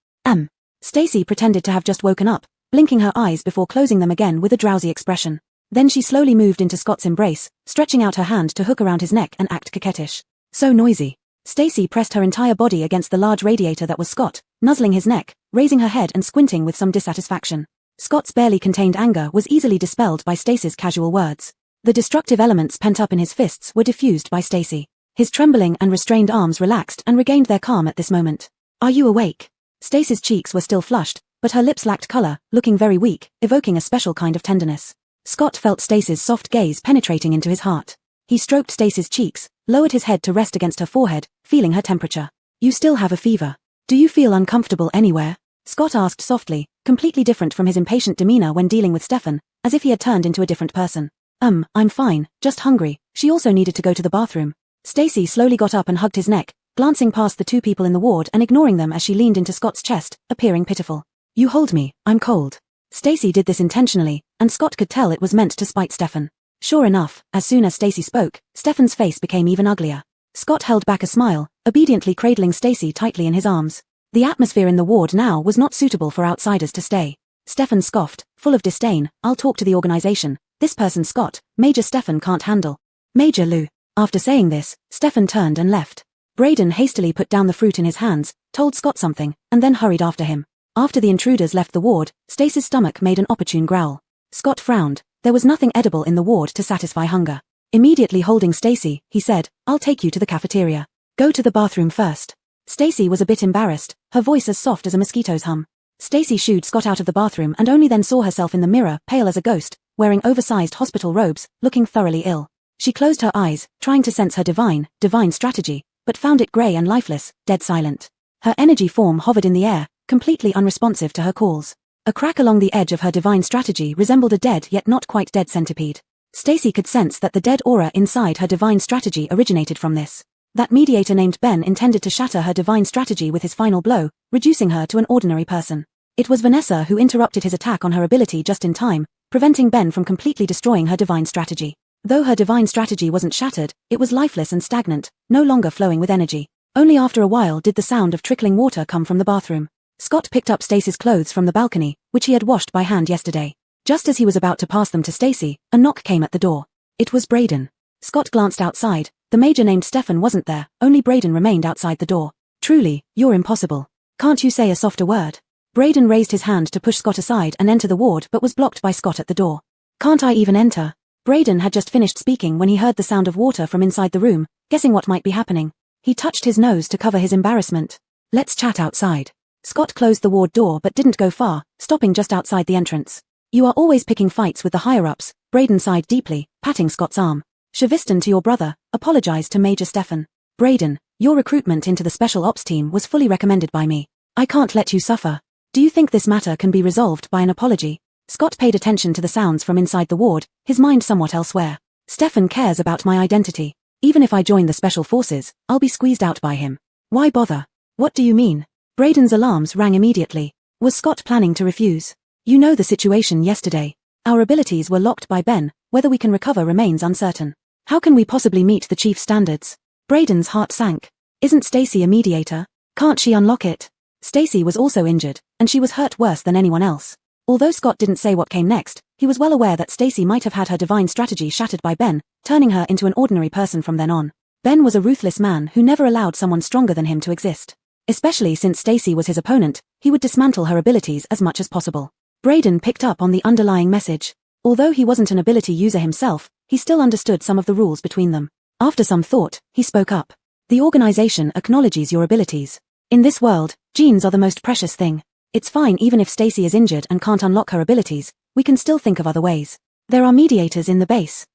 Stacy pretended to have just woken up, blinking her eyes before closing them again with a drowsy expression. Then she slowly moved into Scott's embrace, stretching out her hand to hook around his neck and act coquettish. So noisy. Stacy pressed her entire body against the large radiator that was Scott, nuzzling his neck, raising her head and squinting with some dissatisfaction. Scott's barely contained anger was easily dispelled by Stacy's casual words. The destructive elements pent up in his fists were diffused by Stacy. His trembling and restrained arms relaxed and regained their calm at this moment. Are you awake? Stacy's cheeks were still flushed, but her lips lacked color, looking very weak, evoking a special kind of tenderness. Scott felt Stacy's soft gaze penetrating into his heart. He stroked Stacy's cheeks, lowered his head to rest against her forehead, feeling her temperature. You still have a fever. Do you feel uncomfortable anywhere? Scott asked softly, completely different from his impatient demeanor when dealing with Stefan, as if he had turned into a different person. I'm fine, just hungry. She also needed to go to the bathroom. Stacy slowly got up and hugged his neck, glancing past the two people in the ward and ignoring them as she leaned into Scott's chest, appearing pitiful. You hold me, I'm cold. Stacy did this intentionally, and Scott could tell it was meant to spite Stefan. Sure enough, as soon as Stacy spoke, Stefan's face became even uglier. Scott held back a smile, obediently cradling Stacy tightly in his arms. The atmosphere in the ward now was not suitable for outsiders to stay. Stefan scoffed, full of disdain, "I'll talk to the organization. This person Scott, Major Stefan can't handle." Major Lou. After saying this, Stefan turned and left. Braden hastily put down the fruit in his hands, told Scott something, and then hurried after him. After the intruders left the ward, Stacy's stomach made an opportune growl. Scott frowned. There was nothing edible in the ward to satisfy hunger. Immediately holding Stacy, he said, "I'll take you to the cafeteria. Go to the bathroom first." Stacy was a bit embarrassed, her voice as soft as a mosquito's hum. Stacy shooed Scott out of the bathroom and only then saw herself in the mirror, pale as a ghost, wearing oversized hospital robes, looking thoroughly ill. She closed her eyes, trying to sense her divine strategy, but found it grey and lifeless, dead silent. Her energy form hovered in the air, completely unresponsive to her calls. A crack along the edge of her divine strategy resembled a dead yet not quite dead centipede. Stacy could sense that the dead aura inside her divine strategy originated from this. That mediator named Ben intended to shatter her divine strategy with his final blow, reducing her to an ordinary person. It was Vanessa who interrupted his attack on her ability just in time, preventing Ben from completely destroying her divine strategy. Though her divine strategy wasn't shattered, it was lifeless and stagnant, no longer flowing with energy. Only after a while did the sound of trickling water come from the bathroom. Scott picked up Stacy's clothes from the balcony, which he had washed by hand yesterday. Just as he was about to pass them to Stacy, a knock came at the door. It was Braden. Scott glanced outside. The major named Stefan wasn't there, only Braden remained outside the door. "Truly, you're impossible. Can't you say a softer word?" Braden raised his hand to push Scott aside and enter the ward but was blocked by Scott at the door. "Can't I even enter?" Braden had just finished speaking when he heard the sound of water from inside the room, guessing what might be happening. He touched his nose to cover his embarrassment. "Let's chat outside." Scott closed the ward door but didn't go far, stopping just outside the entrance. "You are always picking fights with the higher-ups," Braden sighed deeply, patting Scott's arm. "Shavistan to your brother, apologize to Major Stefan. Braden, your recruitment into the Special Ops team was fully recommended by me. I can't let you suffer. Do you think this matter can be resolved by an apology?" Scott paid attention to the sounds from inside the ward, his mind somewhat elsewhere. "Stefan cares about my identity. Even if I join the Special Forces, I'll be squeezed out by him. Why bother?" "What do you mean?" Braden's alarms rang immediately. Was Scott planning to refuse? "You know the situation yesterday. Our abilities were locked by Ben, whether we can recover remains uncertain. How can we possibly meet the chief's standards?" Braden's heart sank. "Isn't Stacy a mediator? Can't she unlock it?" Stacy was also injured, and she was hurt worse than anyone else. Although Scott didn't say what came next, he was well aware that Stacy might have had her divine strategy shattered by Ben, turning her into an ordinary person from then on. Ben was a ruthless man who never allowed someone stronger than him to exist. Especially since Stacy was his opponent, he would dismantle her abilities as much as possible. Braden picked up on the underlying message. Although he wasn't an ability user himself, he still understood some of the rules between them. After some thought, he spoke up. "The organization acknowledges your abilities. In this world, genes are the most precious thing. It's fine even if Stacy is injured and can't unlock her abilities, we can still think of other ways. There are mediators in the base."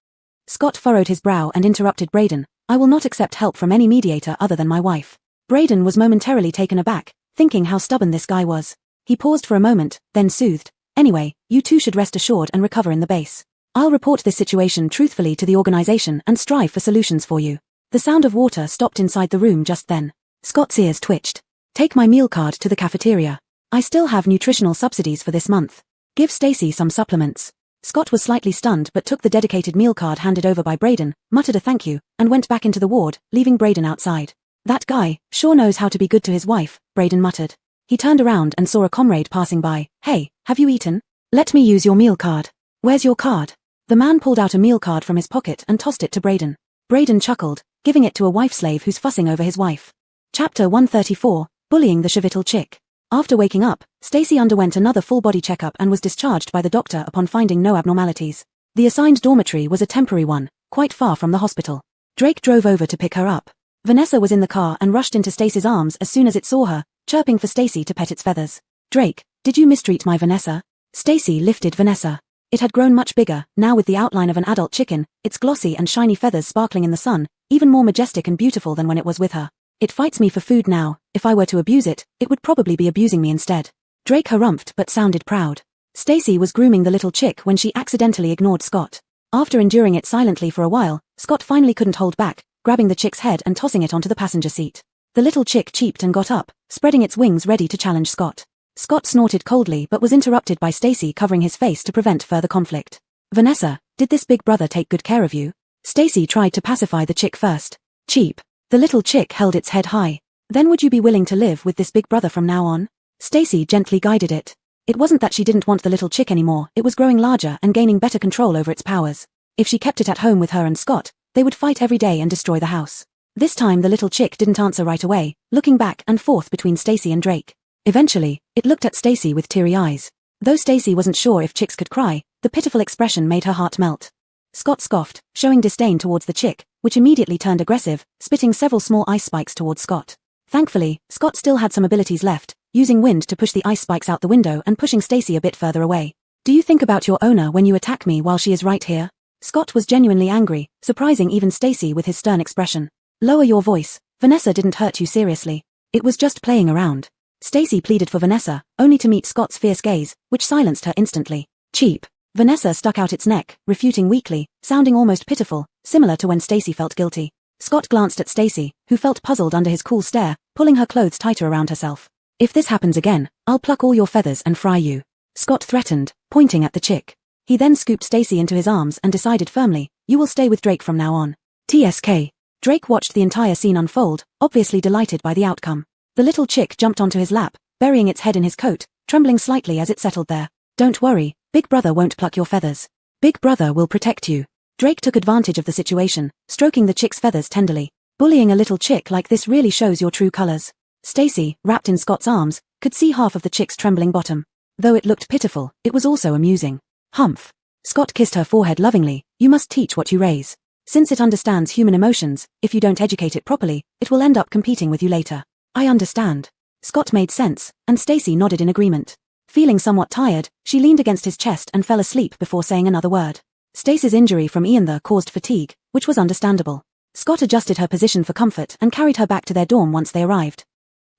Scott furrowed his brow and interrupted Braden. "I will not accept help from any mediator other than my wife." Braden was momentarily taken aback, thinking how stubborn this guy was. He paused for a moment, then soothed. "Anyway, you two should rest assured and recover in the base. I'll report this situation truthfully to the organization and strive for solutions for you." The sound of water stopped inside the room just then. Scott's ears twitched. "Take my meal card to the cafeteria. I still have nutritional subsidies for this month. Give Stacy some supplements." Scott was slightly stunned but took the dedicated meal card handed over by Braden, muttered a thank you, and went back into the ward, leaving Braden outside. "That guy sure knows how to be good to his wife," Braden muttered. He turned around and saw a comrade passing by. "Hey, have you eaten? Let me use your meal card." "Where's your card?" The man pulled out a meal card from his pocket and tossed it to Braden. Braden chuckled, giving it to a wife slave who's fussing over his wife. Chapter 134, Bullying the Shavital Chick. After waking up, Stacy underwent another full-body checkup and was discharged by the doctor upon finding no abnormalities. The assigned dormitory was a temporary one, quite far from the hospital. Drake drove over to pick her up. Vanessa was in the car and rushed into Stacy's arms as soon as it saw her, chirping for Stacy to pet its feathers. "Drake, did you mistreat my Vanessa?" Stacy lifted Vanessa. It had grown much bigger, now with the outline of an adult chicken, its glossy and shiny feathers sparkling in the sun, even more majestic and beautiful than when it was with her. "It fights me for food now. If I were to abuse it, it would probably be abusing me instead." Drake harumphed but sounded proud. Stacy was grooming the little chick when she accidentally ignored Scott. After enduring it silently for a while, Scott finally couldn't hold back, grabbing the chick's head and tossing it onto the passenger seat. The little chick cheeped and got up, spreading its wings ready to challenge Scott. Scott snorted coldly but was interrupted by Stacy covering his face to prevent further conflict. Vanessa, did this big brother take good care of you? Stacy tried to pacify the chick first. Cheap. The little chick held its head high. Then would you be willing to live with this big brother from now on? Stacy gently guided it. It wasn't that she didn't want the little chick anymore, it was growing larger and gaining better control over its powers. If she kept it at home with her and Scott, they would fight every day and destroy the house. This time the little chick didn't answer right away, looking back and forth between Stacy and Drake. Eventually, it looked at Stacy with teary eyes. Though Stacy wasn't sure if chicks could cry, the pitiful expression made her heart melt. Scott scoffed, showing disdain towards the chick, which immediately turned aggressive, spitting several small ice spikes towards Scott. Thankfully, Scott still had some abilities left, using wind to push the ice spikes out the window and pushing Stacy a bit further away. Do you think about your owner when you attack me while she is right here? Scott was genuinely angry, surprising even Stacy with his stern expression. Lower your voice. Vanessa didn't hurt you seriously. It was just playing around. Stacy pleaded for Vanessa, only to meet Scott's fierce gaze, which silenced her instantly. Cheap. Vanessa stuck out its neck, refuting weakly, sounding almost pitiful, similar to when Stacy felt guilty. Scott glanced at Stacy, who felt puzzled under his cool stare, pulling her clothes tighter around herself. If this happens again, I'll pluck all your feathers and fry you. Scott threatened, pointing at the chick. He then scooped Stacy into his arms and decided firmly, you will stay with Drake from now on. TSK. Drake watched the entire scene unfold, obviously delighted by the outcome. The little chick jumped onto his lap, burying its head in his coat, trembling slightly as it settled there. Don't worry, Big Brother won't pluck your feathers. Big Brother will protect you. Drake took advantage of the situation, stroking the chick's feathers tenderly. Bullying a little chick like this really shows your true colors. Stacy, wrapped in Scott's arms, could see half of the chick's trembling bottom. Though it looked pitiful, it was also amusing. Humph. Scott kissed her forehead lovingly. You must teach what you raise. Since it understands human emotions, if you don't educate it properly, it will end up competing with you later. I understand. Scott made sense, and Stacy nodded in agreement. Feeling somewhat tired, she leaned against his chest and fell asleep before saying another word. Stacy's injury from Ian caused fatigue, which was understandable. Scott adjusted her position for comfort and carried her back to their dorm once they arrived.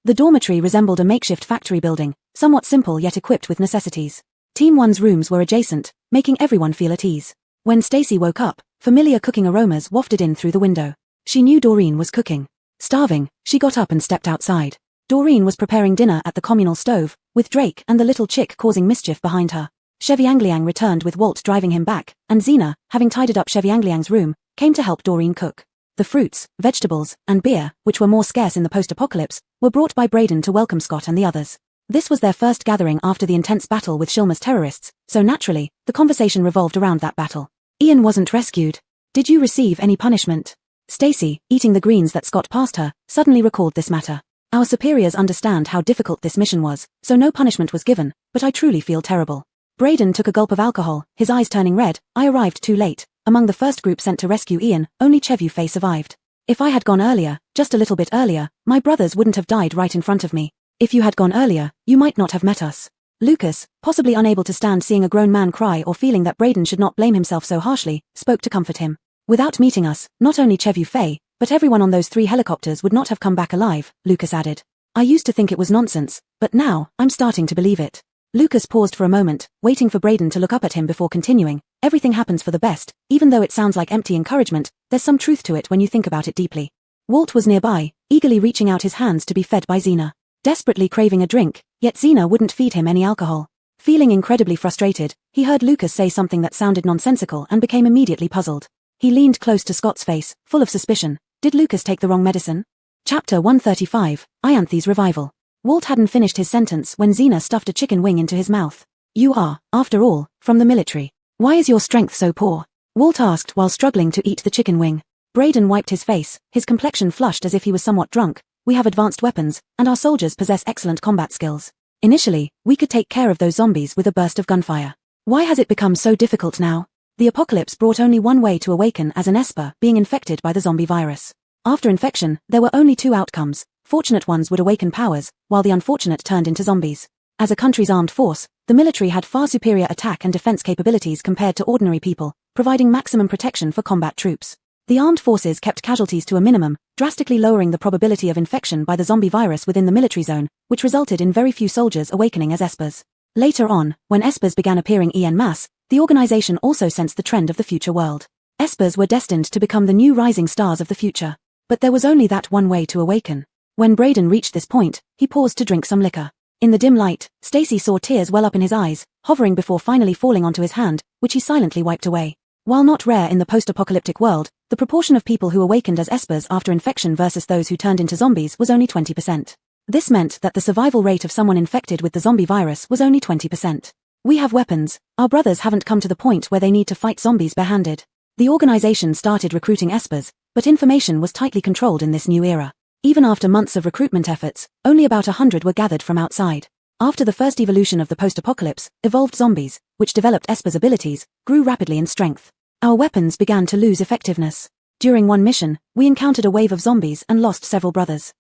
The dormitory resembled a makeshift factory building, somewhat simple yet equipped with necessities. Team 1's rooms were adjacent, making everyone feel at ease. When Stacy woke up, familiar cooking aromas wafted in through the window. She knew Doreen was cooking. Starving, she got up and stepped outside. Doreen was preparing dinner at the communal stove, with Drake and the little chick causing mischief behind her. Chevy Angliang returned with Walt driving him back, and Xena, having tidied up Chevy Angliang's room, came to help Doreen cook. The fruits, vegetables, and beer, which were more scarce in the post-apocalypse, were brought by Braden to welcome Scott and the others. This was their first gathering after the intense battle with Shilma's terrorists, so naturally, the conversation revolved around that battle. Ian wasn't rescued. Did you receive any punishment? Stacy, eating the greens that Scott passed her, suddenly recalled this matter. Our superiors understand how difficult this mission was, so no punishment was given, but I truly feel terrible. Braden took a gulp of alcohol, his eyes turning red. I arrived too late. Among the first group sent to rescue Ian, only Chevu Fei survived. If I had gone earlier, just a little bit earlier, my brothers wouldn't have died right in front of me. If you had gone earlier, you might not have met us. Lucas, possibly unable to stand seeing a grown man cry or feeling that Braden should not blame himself so harshly, spoke to comfort him. Without meeting us, not only Chevu Fei, but everyone on those 3 helicopters would not have come back alive, Lucas added. I used to think it was nonsense, but now, I'm starting to believe it. Lucas paused for a moment, waiting for Braden to look up at him before continuing. Everything happens for the best, even though it sounds like empty encouragement, there's some truth to it when you think about it deeply. Walt was nearby, eagerly reaching out his hands to be fed by Xena. Desperately craving a drink, yet Xena wouldn't feed him any alcohol. Feeling incredibly frustrated, he heard Lucas say something that sounded nonsensical and became immediately puzzled. He leaned close to Scott's face, full of suspicion. Did Lucas take the wrong medicine? Chapter 135, Ianthe's Revival. Walt hadn't finished his sentence when Xena stuffed a chicken wing into his mouth. You are, after all, from the military. Why is your strength so poor? Walt asked while struggling to eat the chicken wing. Braden wiped his face, his complexion flushed as if he was somewhat drunk. We have advanced weapons, and our soldiers possess excellent combat skills. Initially, we could take care of those zombies with a burst of gunfire. Why has it become so difficult now? The apocalypse brought only one way to awaken as an Esper being infected by the zombie virus. After infection, there were only 2 outcomes. Fortunate ones would awaken powers, while the unfortunate turned into zombies. As a country's armed force, the military had far superior attack and defense capabilities compared to ordinary people, providing maximum protection for combat troops. The armed forces kept casualties to a minimum, drastically lowering the probability of infection by the zombie virus within the military zone, which resulted in very few soldiers awakening as Espers. Later on, when Espers began appearing en masse, the organization also sensed the trend of the future world. Espers were destined to become the new rising stars of the future. But there was only that one way to awaken. When Braden reached this point, he paused to drink some liquor. In the dim light, Stacy saw tears well up in his eyes, hovering before finally falling onto his hand, which he silently wiped away. While not rare in the post-apocalyptic world, the proportion of people who awakened as espers after infection versus those who turned into zombies was only 20%. This meant that the survival rate of someone infected with the zombie virus was only 20%. We have weapons, our brothers haven't come to the point where they need to fight zombies barehanded. The organization started recruiting espers, but information was tightly controlled in this new era. Even after months of recruitment efforts, only about 100 were gathered from outside. After the first evolution of the post-apocalypse, evolved zombies, which developed espers' abilities, grew rapidly in strength. Our weapons began to lose effectiveness. During one mission, we encountered a wave of zombies and lost several brothers.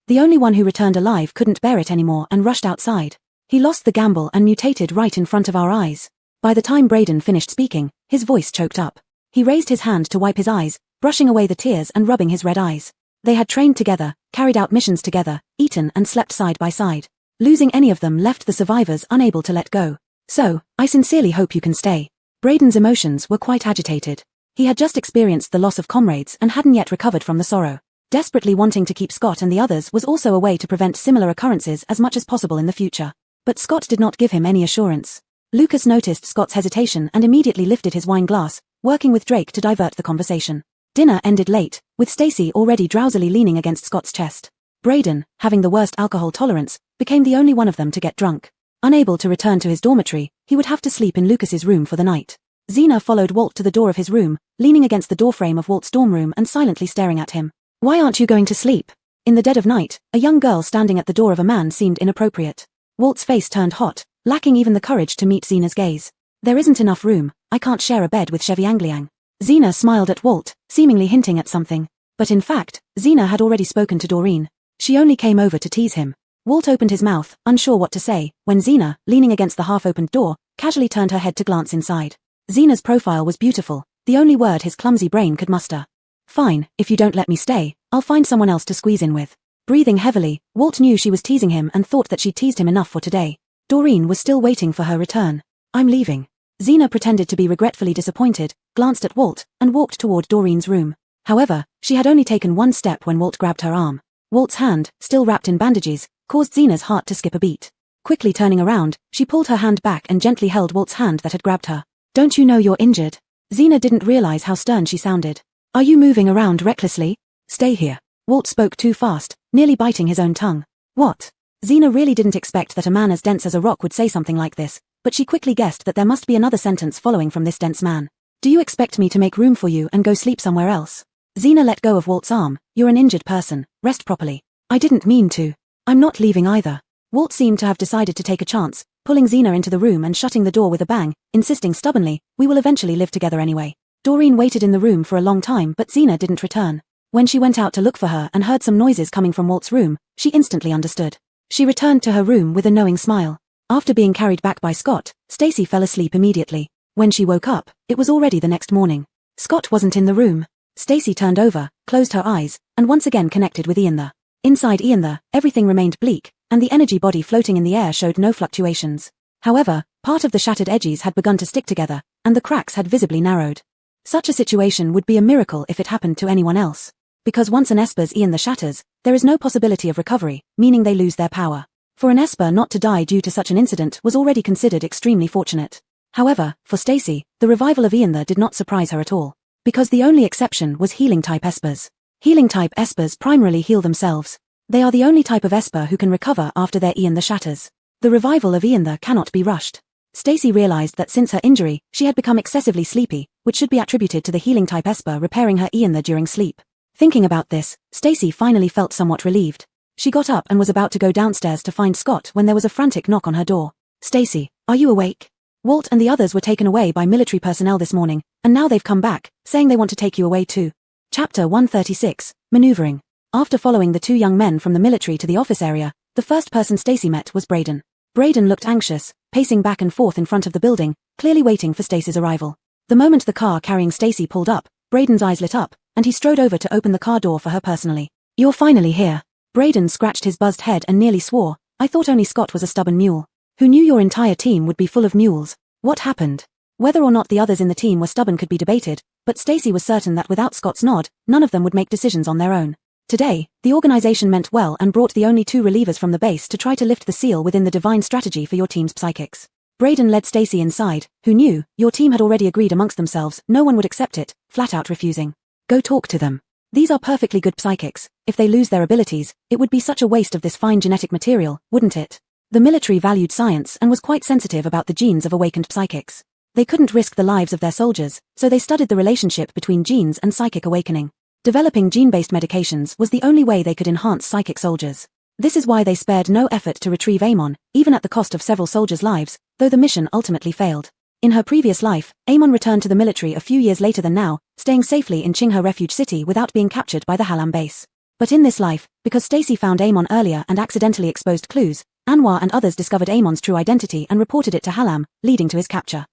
The only one who returned alive couldn't bear it anymore and rushed outside. He lost the gamble and mutated right in front of our eyes. By the time Braden finished speaking, his voice choked up. He raised his hand to wipe his eyes, brushing away the tears and rubbing his red eyes. They had trained together, carried out missions together, eaten and slept side by side. Losing any of them left the survivors unable to let go. So, I sincerely hope you can stay. Braden's emotions were quite agitated. He had just experienced the loss of comrades and hadn't yet recovered from the sorrow. Desperately wanting to keep Scott and the others was also a way to prevent similar occurrences as much as possible in the future. But Scott did not give him any assurance. Lucas noticed Scott's hesitation and immediately lifted his wine glass, working with Drake to divert the conversation. Dinner ended late, with Stacy already drowsily leaning against Scott's chest. Braden, having the worst alcohol tolerance, became the only one of them to get drunk. Unable to return to his dormitory, he would have to sleep in Lucas's room for the night. Xena followed Walt to the door of his room, leaning against the doorframe of Walt's dorm room and silently staring at him. Why aren't you going to sleep? In the dead of night, a young girl standing at the door of a man seemed inappropriate. Walt's face turned hot, lacking even the courage to meet Xena's gaze. There isn't enough room, I can't share a bed with Chevy Angliang. Xena smiled at Walt, seemingly hinting at something. But in fact, Xena had already spoken to Doreen. She only came over to tease him. Walt opened his mouth, unsure what to say, when Xena, leaning against the half-opened door, casually turned her head to glance inside. Xena's profile was beautiful, the only word his clumsy brain could muster. Fine, if you don't let me stay, I'll find someone else to squeeze in with. Breathing heavily, Walt knew she was teasing him and thought that she'd teased him enough for today. Doreen was still waiting for her return. I'm leaving. Xena pretended to be regretfully disappointed, glanced at Walt, and walked toward Doreen's room. However, she had only taken one step when Walt grabbed her arm. Walt's hand, still wrapped in bandages, caused Xena's heart to skip a beat. Quickly turning around, she pulled her hand back and gently held Walt's hand that had grabbed her. Don't you know you're injured? Xena didn't realize how stern she sounded. Are you moving around recklessly? Stay here. Walt spoke too fast, nearly biting his own tongue. What? Xena really didn't expect that a man as dense as a rock would say something like this, but she quickly guessed that there must be another sentence following from this dense man. Do you expect me to make room for you and go sleep somewhere else? Xena let go of Walt's arm. You're an injured person, rest properly. I didn't mean to. I'm not leaving either. Walt seemed to have decided to take a chance, pulling Xena into the room and shutting the door with a bang, insisting stubbornly, we will eventually live together anyway. Doreen waited in the room for a long time but Xena didn't return. When she went out to look for her and heard some noises coming from Walt's room, she instantly understood. She returned to her room with a knowing smile. After being carried back by Scott, Stacy fell asleep immediately. When she woke up, it was already the next morning. Scott wasn't in the room. Stacy turned over, closed her eyes, and once again connected with Ian. Inside Ian, everything remained bleak, and the energy body floating in the air showed no fluctuations. However, part of the shattered edges had begun to stick together, and the cracks had visibly narrowed. Such a situation would be a miracle if it happened to anyone else. Because once an Esper's Ian shatters, there is no possibility of recovery, meaning they lose their power. For an Esper not to die due to such an incident was already considered extremely fortunate. However, for Stacy, the revival of Ian did not surprise her at all. Because the only exception was healing-type Espers. Healing-type Espers primarily heal themselves. They are the only type of Esper who can recover after their Ian shatters. The revival of Ian cannot be rushed. Stacy realized that since her injury, she had become excessively sleepy, which should be attributed to the healing-type Esper repairing her Ian during sleep. Thinking about this, Stacy finally felt somewhat relieved. She got up and was about to go downstairs to find Scott when there was a frantic knock on her door. Stacy, are you awake? Walt and the others were taken away by military personnel this morning, and now they've come back, saying they want to take you away too. Chapter 136, Maneuvering. After following the two young men from the military to the office area, the first person Stacy met was Braden. Braden looked anxious, pacing back and forth in front of the building, clearly waiting for Stacy's arrival. The moment the car carrying Stacy pulled up, Braden's eyes lit up, and he strode over to open the car door for her personally. You're finally here. Braden scratched his buzzed head and nearly swore, I thought only Scott was a stubborn mule. Who knew your entire team would be full of mules? What happened? Whether or not the others in the team were stubborn could be debated, but Stacy was certain that without Scott's nod, none of them would make decisions on their own. Today, the organization meant well and brought the only 2 relievers from the base to try to lift the seal within the divine strategy for your team's psychics. Brayden led Stacy inside, who knew, your team had already agreed amongst themselves, no one would accept it, flat out refusing. Go talk to them. These are perfectly good psychics. If they lose their abilities, it would be such a waste of this fine genetic material, wouldn't it? The military valued science and was quite sensitive about the genes of awakened psychics. They couldn't risk the lives of their soldiers, so they studied the relationship between genes and psychic awakening. Developing gene-based medications was the only way they could enhance psychic soldiers. This is why they spared no effort to retrieve Amon, even at the cost of several soldiers' lives, though the mission ultimately failed. In her previous life, Amon returned to the military a few years later than now, staying safely in Qinghe Refuge City without being captured by the Halam base. But in this life, because Stacy found Amon earlier and accidentally exposed clues, Anwar and others discovered Amon's true identity and reported it to Halam, leading to his capture.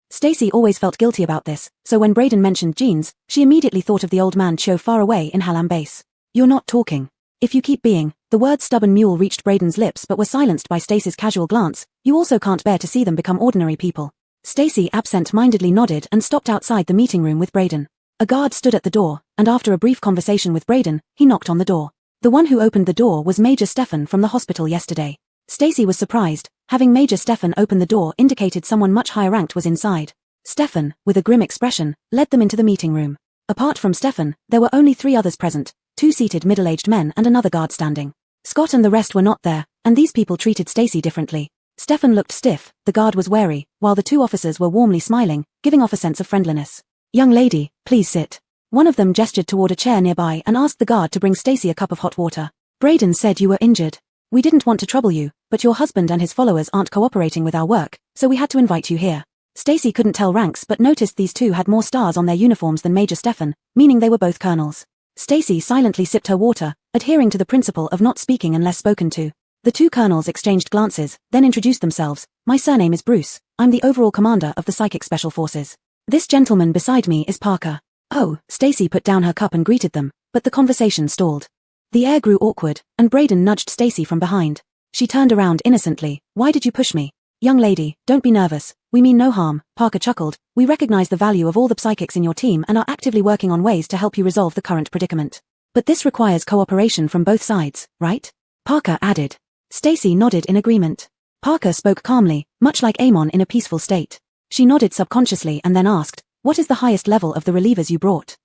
Stacy always felt guilty about this, so when Brayden mentioned genes, she immediately thought of the old man Cho far away in Halam base. You're not talking. If you keep being, the word stubborn mule reached Brayden's lips but were silenced by Stacy's casual glance, you also can't bear to see them become ordinary people. Stacy absent-mindedly nodded and stopped outside the meeting room with Brayden. A guard stood at the door, and after a brief conversation with Brayden, he knocked on the door. The one who opened the door was Major Stefan from the hospital yesterday. Stacy was surprised. Having Major Stefan open the door indicated someone much higher ranked was inside. Stefan, with a grim expression, led them into the meeting room. Apart from Stefan, there were only 3 others present, 2 seated middle-aged men and another guard standing. Scott and the rest were not there, and these people treated Stacy differently. Stefan looked stiff, the guard was wary, while the 2 officers were warmly smiling, giving off a sense of friendliness. Young lady, please sit. One of them gestured toward a chair nearby and asked the guard to bring Stacy a cup of hot water. Brayden said you were injured. We didn't want to trouble you, but your husband and his followers aren't cooperating with our work, so we had to invite you here. Stacy couldn't tell ranks but noticed these 2 had more stars on their uniforms than Major Stefan, meaning they were both colonels. Stacy silently sipped her water, adhering to the principle of not speaking unless spoken to. The 2 colonels exchanged glances, then introduced themselves. My surname is Bruce. I'm the overall commander of the Psychic Special Forces. This gentleman beside me is Parker. Oh, Stacy put down her cup and greeted them, but the conversation stalled. The air grew awkward, and Brayden nudged Stacy from behind. She turned around innocently. Why did you push me? Young lady, don't be nervous. We mean no harm, Parker chuckled. We recognize the value of all the psychics in your team and are actively working on ways to help you resolve the current predicament. But this requires cooperation from both sides, right? Parker added. Stacy nodded in agreement. Parker spoke calmly, much like Amon in a peaceful state. She nodded subconsciously and then asked, what is the highest level of the relievers you brought?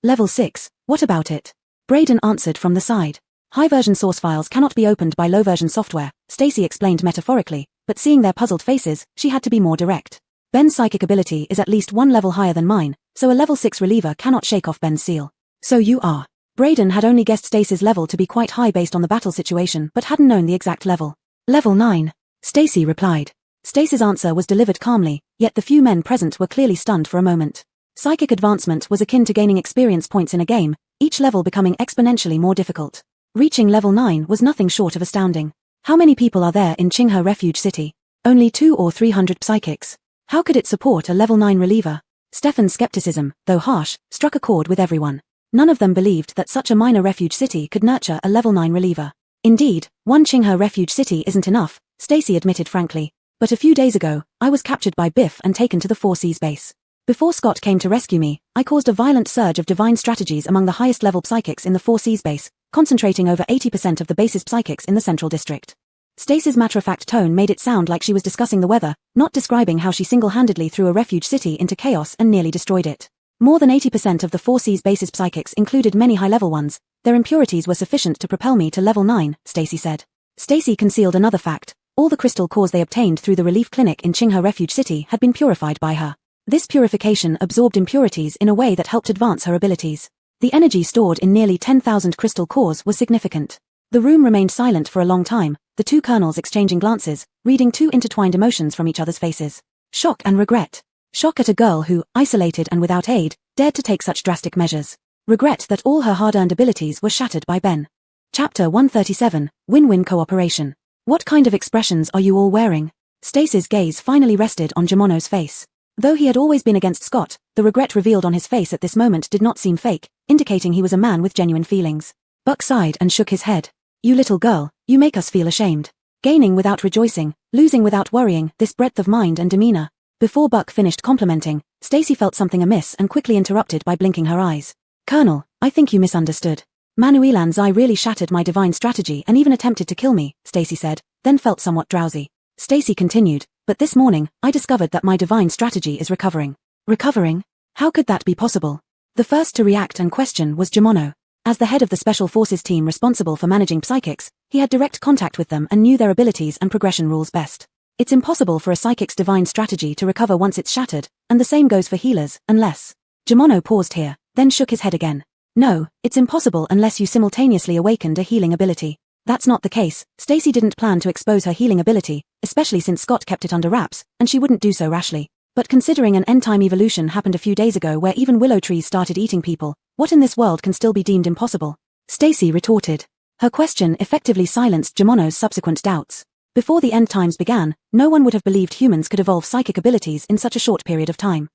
Level 6, what about it? Brayden answered from the side. High-version source files cannot be opened by low-version software, Stacy explained metaphorically, but seeing their puzzled faces, she had to be more direct. Ben's psychic ability is at least 1 level higher than mine, so a level 6 reliever cannot shake off Ben's seal. So you are. Brayden had only guessed Stacy's level to be quite high based on the battle situation but hadn't known the exact level. Level 9. Stacy replied. Stacy's answer was delivered calmly, yet the few men present were clearly stunned for a moment. Psychic advancement was akin to gaining experience points in a game, each level becoming exponentially more difficult. Reaching level 9 was nothing short of astounding. How many people are there in Qinghe Refuge City? Only 200 or 300 psychics. How could it support a level 9 reliever? Stefan's skepticism, though harsh, struck a chord with everyone. None of them believed that such a minor refuge city could nurture a level 9 reliever. Indeed, one Qinghe Refuge City isn't enough, Stacy admitted frankly. But a few days ago, I was captured by Biff and taken to the 4Cs base. Before Scott came to rescue me, I caused a violent surge of divine strategies among the highest level psychics in the 4Cs base, concentrating over 80% of the base's psychics in the central district. Stacy's matter-of-fact tone made it sound like she was discussing the weather, not describing how she single-handedly threw a refuge city into chaos and nearly destroyed it. More than 80% of the 4Cs base's psychics included many high-level ones. Their impurities were sufficient to propel me to level 9, Stacy said. Stacy concealed another fact. All the crystal cores they obtained through the relief clinic in Qinghe Refuge City had been purified by her. This purification absorbed impurities in a way that helped advance her abilities. The energy stored in nearly 10,000 crystal cores was significant. The room remained silent for a long time, the 2 colonels exchanging glances, reading 2 intertwined emotions from each other's faces. Shock and regret. Shock at a girl who, isolated and without aid, dared to take such drastic measures. Regret that all her hard-earned abilities were shattered by Ben. Chapter 137, Win-Win Cooperation. What kind of expressions are you all wearing? Stacy's gaze finally rested on Jimono's face. Though he had always been against Scott, the regret revealed on his face at this moment did not seem fake, indicating he was a man with genuine feelings. Buck sighed and shook his head. You little girl, you make us feel ashamed. Gaining without rejoicing, losing without worrying, this breadth of mind and demeanor. Before Buck finished complimenting, Stacy felt something amiss and quickly interrupted by blinking her eyes. Colonel, I think you misunderstood. Manuelan's eye really shattered my divine strategy and even attempted to kill me, Stacy said, then felt somewhat drowsy. Stacy continued, but this morning, I discovered that my divine strategy is recovering. Recovering? How could that be possible? The first to react and question was Jimono. As the head of the Special Forces team responsible for managing psychics, he had direct contact with them and knew their abilities and progression rules best. It's impossible for a psychic's divine strategy to recover once it's shattered, and the same goes for healers, unless... Jimono paused here, then shook his head again. No, it's impossible unless you simultaneously awakened a healing ability. That's not the case. Stacy didn't plan to expose her healing ability, especially since Scott kept it under wraps, and she wouldn't do so rashly. But considering an end-time evolution happened a few days ago where even willow trees started eating people, what in this world can still be deemed impossible? Stacy retorted. Her question effectively silenced Jimono's subsequent doubts. Before the end times began, no one would have believed humans could evolve psychic abilities in such a short period of time.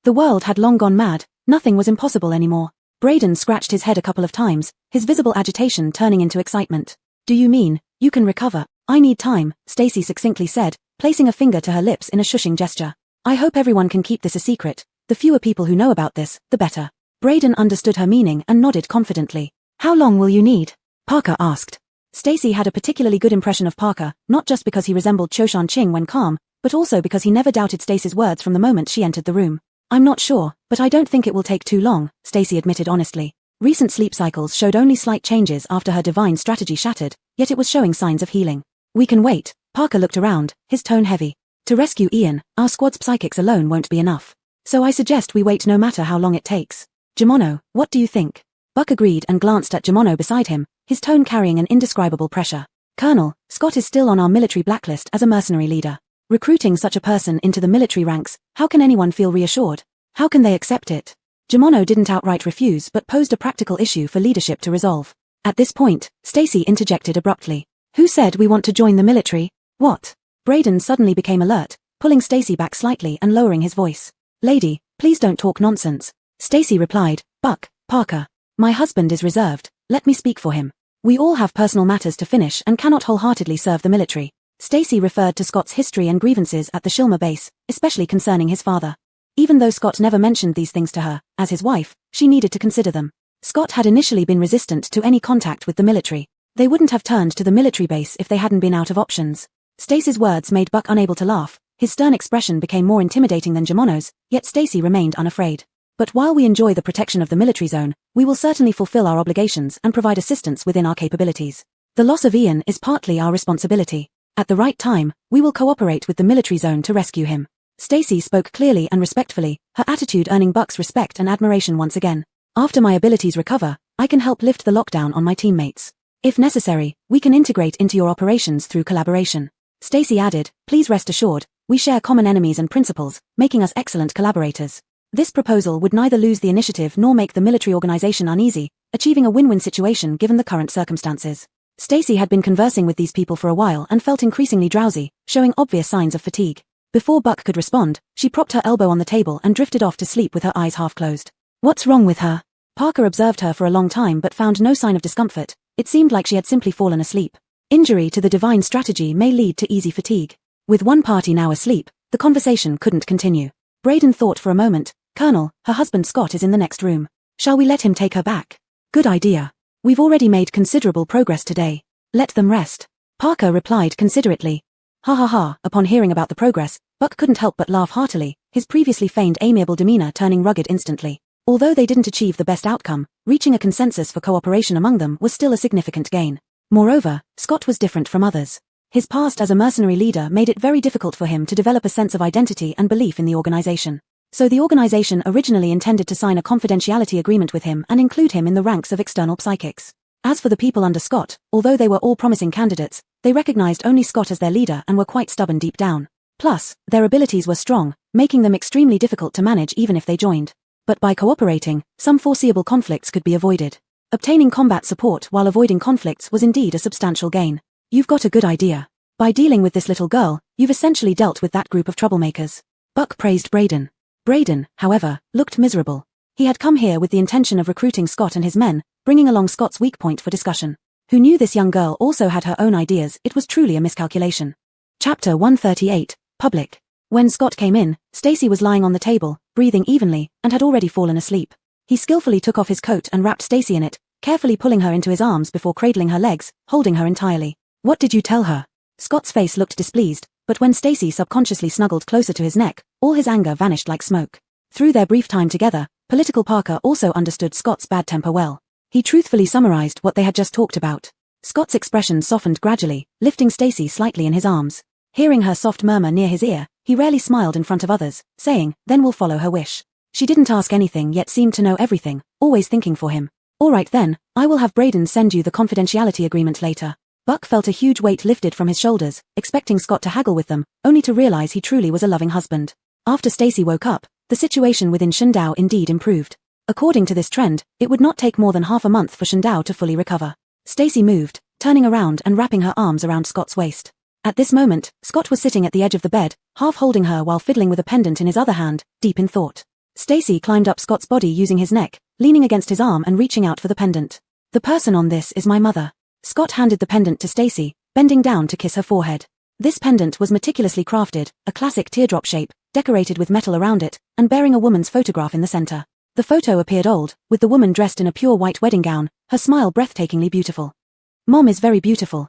The world had long gone mad, nothing was impossible anymore. Braden scratched his head a couple of times, his visible agitation turning into excitement. Do you mean, you can recover? I need time, Stacy succinctly said, placing a finger to her lips in a shushing gesture. I hope everyone can keep this a secret. The fewer people who know about this, the better. Braden understood her meaning and nodded confidently. How long will you need? Parker asked. Stacy had a particularly good impression of Parker, not just because he resembled Cho Shan-Ching when calm, but also because he never doubted Stacy's words from the moment she entered the room. I'm not sure, but I don't think it will take too long, Stacy admitted honestly. Recent sleep cycles showed only slight changes after her divine strategy shattered, yet it was showing signs of healing. We can wait. Parker looked around, his tone heavy. To rescue Ian, our squad's psychics alone won't be enough. So I suggest we wait no matter how long it takes. Jimono, what do you think? Buck agreed and glanced at Jimono beside him, his tone carrying an indescribable pressure. Colonel, Scott is still on our military blacklist as a mercenary leader. Recruiting such a person into the military ranks, how can anyone feel reassured? How can they accept it? Jimono didn't outright refuse but posed a practical issue for leadership to resolve. At this point, Stacy interjected abruptly. Who said we want to join the military? What? Braden suddenly became alert, pulling Stacy back slightly and lowering his voice. Lady, please don't talk nonsense. Stacy replied, Buck, Parker. My husband is reserved, let me speak for him. We all have personal matters to finish and cannot wholeheartedly serve the military. Stacy referred to Scott's history and grievances at the Shilmer base, especially concerning his father. Even though Scott never mentioned these things to her, as his wife, she needed to consider them. Scott had initially been resistant to any contact with the military. They wouldn't have turned to the military base if they hadn't been out of options. Stacy's words made Buck unable to laugh, his stern expression became more intimidating than Jimono's, yet Stacy remained unafraid. But while we enjoy the protection of the military zone, we will certainly fulfill our obligations and provide assistance within our capabilities. The loss of Ian is partly our responsibility. At the right time, we will cooperate with the military zone to rescue him. Stacy spoke clearly and respectfully, her attitude earning Buck's respect and admiration once again. After my abilities recover, I can help lift the lockdown on my teammates. If necessary, we can integrate into your operations through collaboration. Stacy added, please rest assured, we share common enemies and principles, making us excellent collaborators. This proposal would neither lose the initiative nor make the military organization uneasy, achieving a win-win situation given the current circumstances. Stacy had been conversing with these people for a while and felt increasingly drowsy, showing obvious signs of fatigue. Before Buck could respond, she propped her elbow on the table and drifted off to sleep with her eyes half closed. What's wrong with her? Parker observed her for a long time but found no sign of discomfort. It seemed like she had simply fallen asleep. Injury to the divine strategy may lead to easy fatigue. With one party now asleep, the conversation couldn't continue. Braden thought for a moment. Colonel, her husband Scott is in the next room. Shall we let him take her back? Good idea. We've already made considerable progress today. Let them rest. Parker replied considerately. Ha ha ha. Upon hearing about the progress, Buck couldn't help but laugh heartily, his previously feigned amiable demeanor turning rugged instantly. Although they didn't achieve the best outcome, reaching a consensus for cooperation among them was still a significant gain. Moreover, Scott was different from others. His past as a mercenary leader made it very difficult for him to develop a sense of identity and belief in the organization. So the organization originally intended to sign a confidentiality agreement with him and include him in the ranks of external psychics. As for the people under Scott, although they were all promising candidates, they recognized only Scott as their leader and were quite stubborn deep down. Plus, their abilities were strong, making them extremely difficult to manage even if they joined. But by cooperating, some foreseeable conflicts could be avoided. Obtaining combat support while avoiding conflicts was indeed a substantial gain. You've got a good idea. By dealing with this little girl, you've essentially dealt with that group of troublemakers. Buck praised Braden. Braden, however, looked miserable. He had come here with the intention of recruiting Scott and his men, bringing along Scott's weak point for discussion. Who knew this young girl also had her own ideas? It was truly a miscalculation. Chapter 138, Public. When Scott came in, Stacy was lying on the table, breathing evenly, and had already fallen asleep. He skillfully took off his coat and wrapped Stacy in it, carefully pulling her into his arms before cradling her legs, holding her entirely. "What did you tell her?" Scott's face looked displeased, but when Stacy subconsciously snuggled closer to his neck, all his anger vanished like smoke. Through their brief time together, Political Parker also understood Scott's bad temper well. He truthfully summarized what they had just talked about. Scott's expression softened gradually, lifting Stacy slightly in his arms. Hearing her soft murmur near his ear, he rarely smiled in front of others, saying, "Then we'll follow her wish." She didn't ask anything yet seemed to know everything, always thinking for him. "All right then, I will have Braden send you the confidentiality agreement later." Buck felt a huge weight lifted from his shoulders, expecting Scott to haggle with them, only to realize he truly was a loving husband. After Stacy woke up, the situation within Shindao indeed improved. According to this trend, it would not take more than half a month for Shindao to fully recover. Stacy moved, turning around and wrapping her arms around Scott's waist. At this moment, Scott was sitting at the edge of the bed, half holding her while fiddling with a pendant in his other hand, deep in thought. Stacy climbed up Scott's body using his neck, leaning against his arm and reaching out for the pendant. "The person on this is my mother." Scott handed the pendant to Stacy, bending down to kiss her forehead. This pendant was meticulously crafted, a classic teardrop shape, decorated with metal around it, and bearing a woman's photograph in the center. The photo appeared old, with the woman dressed in a pure white wedding gown, her smile breathtakingly beautiful. "Mom is very beautiful.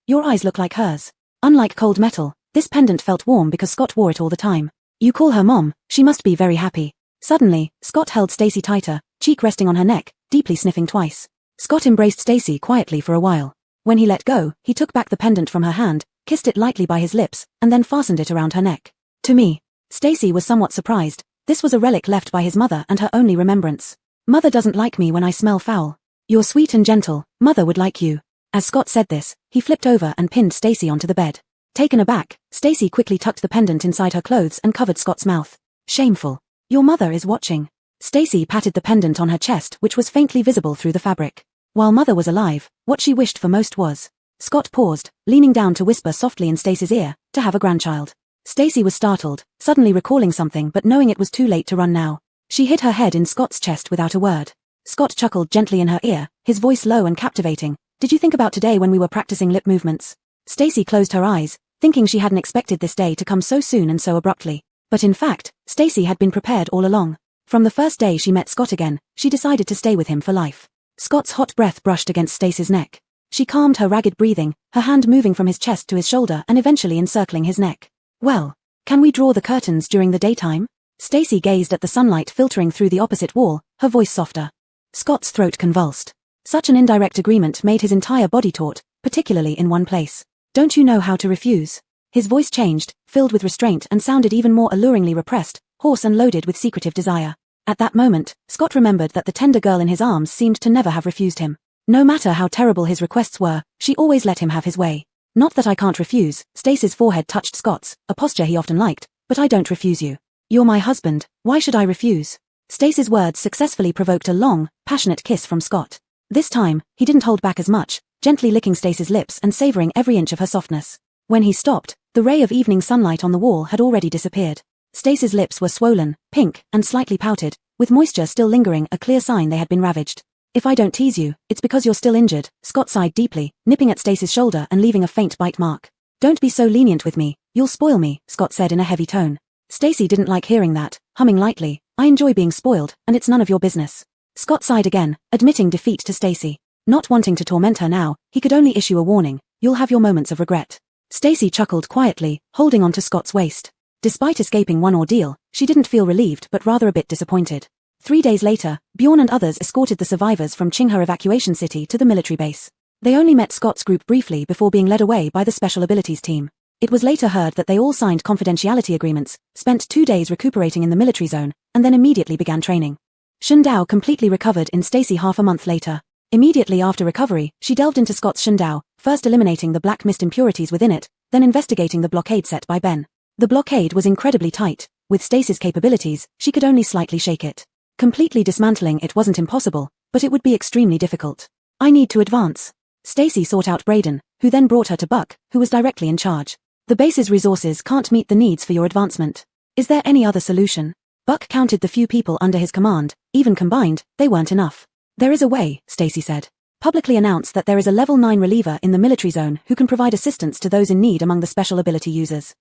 Your eyes look like hers." Unlike cold metal, this pendant felt warm because Scott wore it all the time. "You call her Mom, she must be very happy." Suddenly, Scott held Stacy tighter, cheek resting on her neck, deeply sniffing twice. Scott embraced Stacy quietly for a while. When he let go, he took back the pendant from her hand, kissed it lightly by his lips, and then fastened it around her neck. "To me." Stacy was somewhat surprised. This was a relic left by his mother and her only remembrance. "Mother doesn't like me when I smell foul. You're sweet and gentle, Mother would like you." As Scott said this, he flipped over and pinned Stacy onto the bed. Taken aback, Stacy quickly tucked the pendant inside her clothes and covered Scott's mouth. "Shameful. Your mother is watching." Stacy patted the pendant on her chest, which was faintly visible through the fabric. While Mother was alive, what she wished for most was. Scott paused, leaning down to whisper softly in Stacy's ear, to have a grandchild. Stacy was startled, suddenly recalling something but knowing it was too late to run now. She hid her head in Scott's chest without a word. Scott chuckled gently in her ear, his voice low and captivating. "Did you think about today when we were practicing lip movements?" Stacy closed her eyes, thinking she hadn't expected this day to come so soon and so abruptly. But in fact, Stacy had been prepared all along. From the first day she met Scott again, she decided to stay with him for life. Scott's hot breath brushed against Stacy's neck. She calmed her ragged breathing, her hand moving from his chest to his shoulder and eventually encircling his neck. "Well, can we draw the curtains during the daytime?" Stacy gazed at the sunlight filtering through the opposite wall, her voice softer. Scott's throat convulsed. Such an indirect agreement made his entire body taut, particularly in one place. "Don't you know how to refuse?" His voice changed, filled with restraint and sounded even more alluringly repressed, hoarse and loaded with secretive desire. At that moment, Scott remembered that the tender girl in his arms seemed to never have refused him. No matter how terrible his requests were, she always let him have his way. "Not that I can't refuse," Stacy's forehead touched Scott's, a posture he often liked, "but I don't refuse you. You're my husband, why should I refuse?" Stacy's words successfully provoked a long, passionate kiss from Scott. This time, he didn't hold back as much, gently licking Stacy's lips and savoring every inch of her softness. When he stopped, the ray of evening sunlight on the wall had already disappeared. Stacy's lips were swollen, pink, and slightly pouted, with moisture still lingering, a clear sign they had been ravaged. "If I don't tease you, it's because you're still injured," Scott sighed deeply, nipping at Stacy's shoulder and leaving a faint bite mark. "Don't be so lenient with me, you'll spoil me," Scott said in a heavy tone. Stacy didn't like hearing that, humming lightly, "I enjoy being spoiled, and it's none of your business." Scott sighed again, admitting defeat to Stacy. Not wanting to torment her now, he could only issue a warning, "You'll have your moments of regret." Stacy chuckled quietly, holding onto Scott's waist. Despite escaping one ordeal, she didn't feel relieved but rather a bit disappointed. 3 days later, Bjorn and others escorted the survivors from Qinghe Evacuation City to the military base. They only met Scott's group briefly before being led away by the Special Abilities team. It was later heard that they all signed confidentiality agreements, spent 2 days recuperating in the military zone, and then immediately began training. Shindao completely recovered in Stacy half a month later. Immediately after recovery, she delved into Scott's Shindao, first eliminating the black mist impurities within it, then investigating the blockade set by Ben. The blockade was incredibly tight. With Stacy's capabilities, she could only slightly shake it. Completely dismantling it wasn't impossible, but it would be extremely difficult. "I need to advance." Stacy sought out Braden, who then brought her to Buck, who was directly in charge. "The base's resources can't meet the needs for your advancement. Is there any other solution?" Buck counted the few people under his command. Even combined, they weren't enough. "There is a way," Stacy said. "Publicly announce that there is a level 9 reliever in the military zone who can provide assistance to those in need among the special ability users."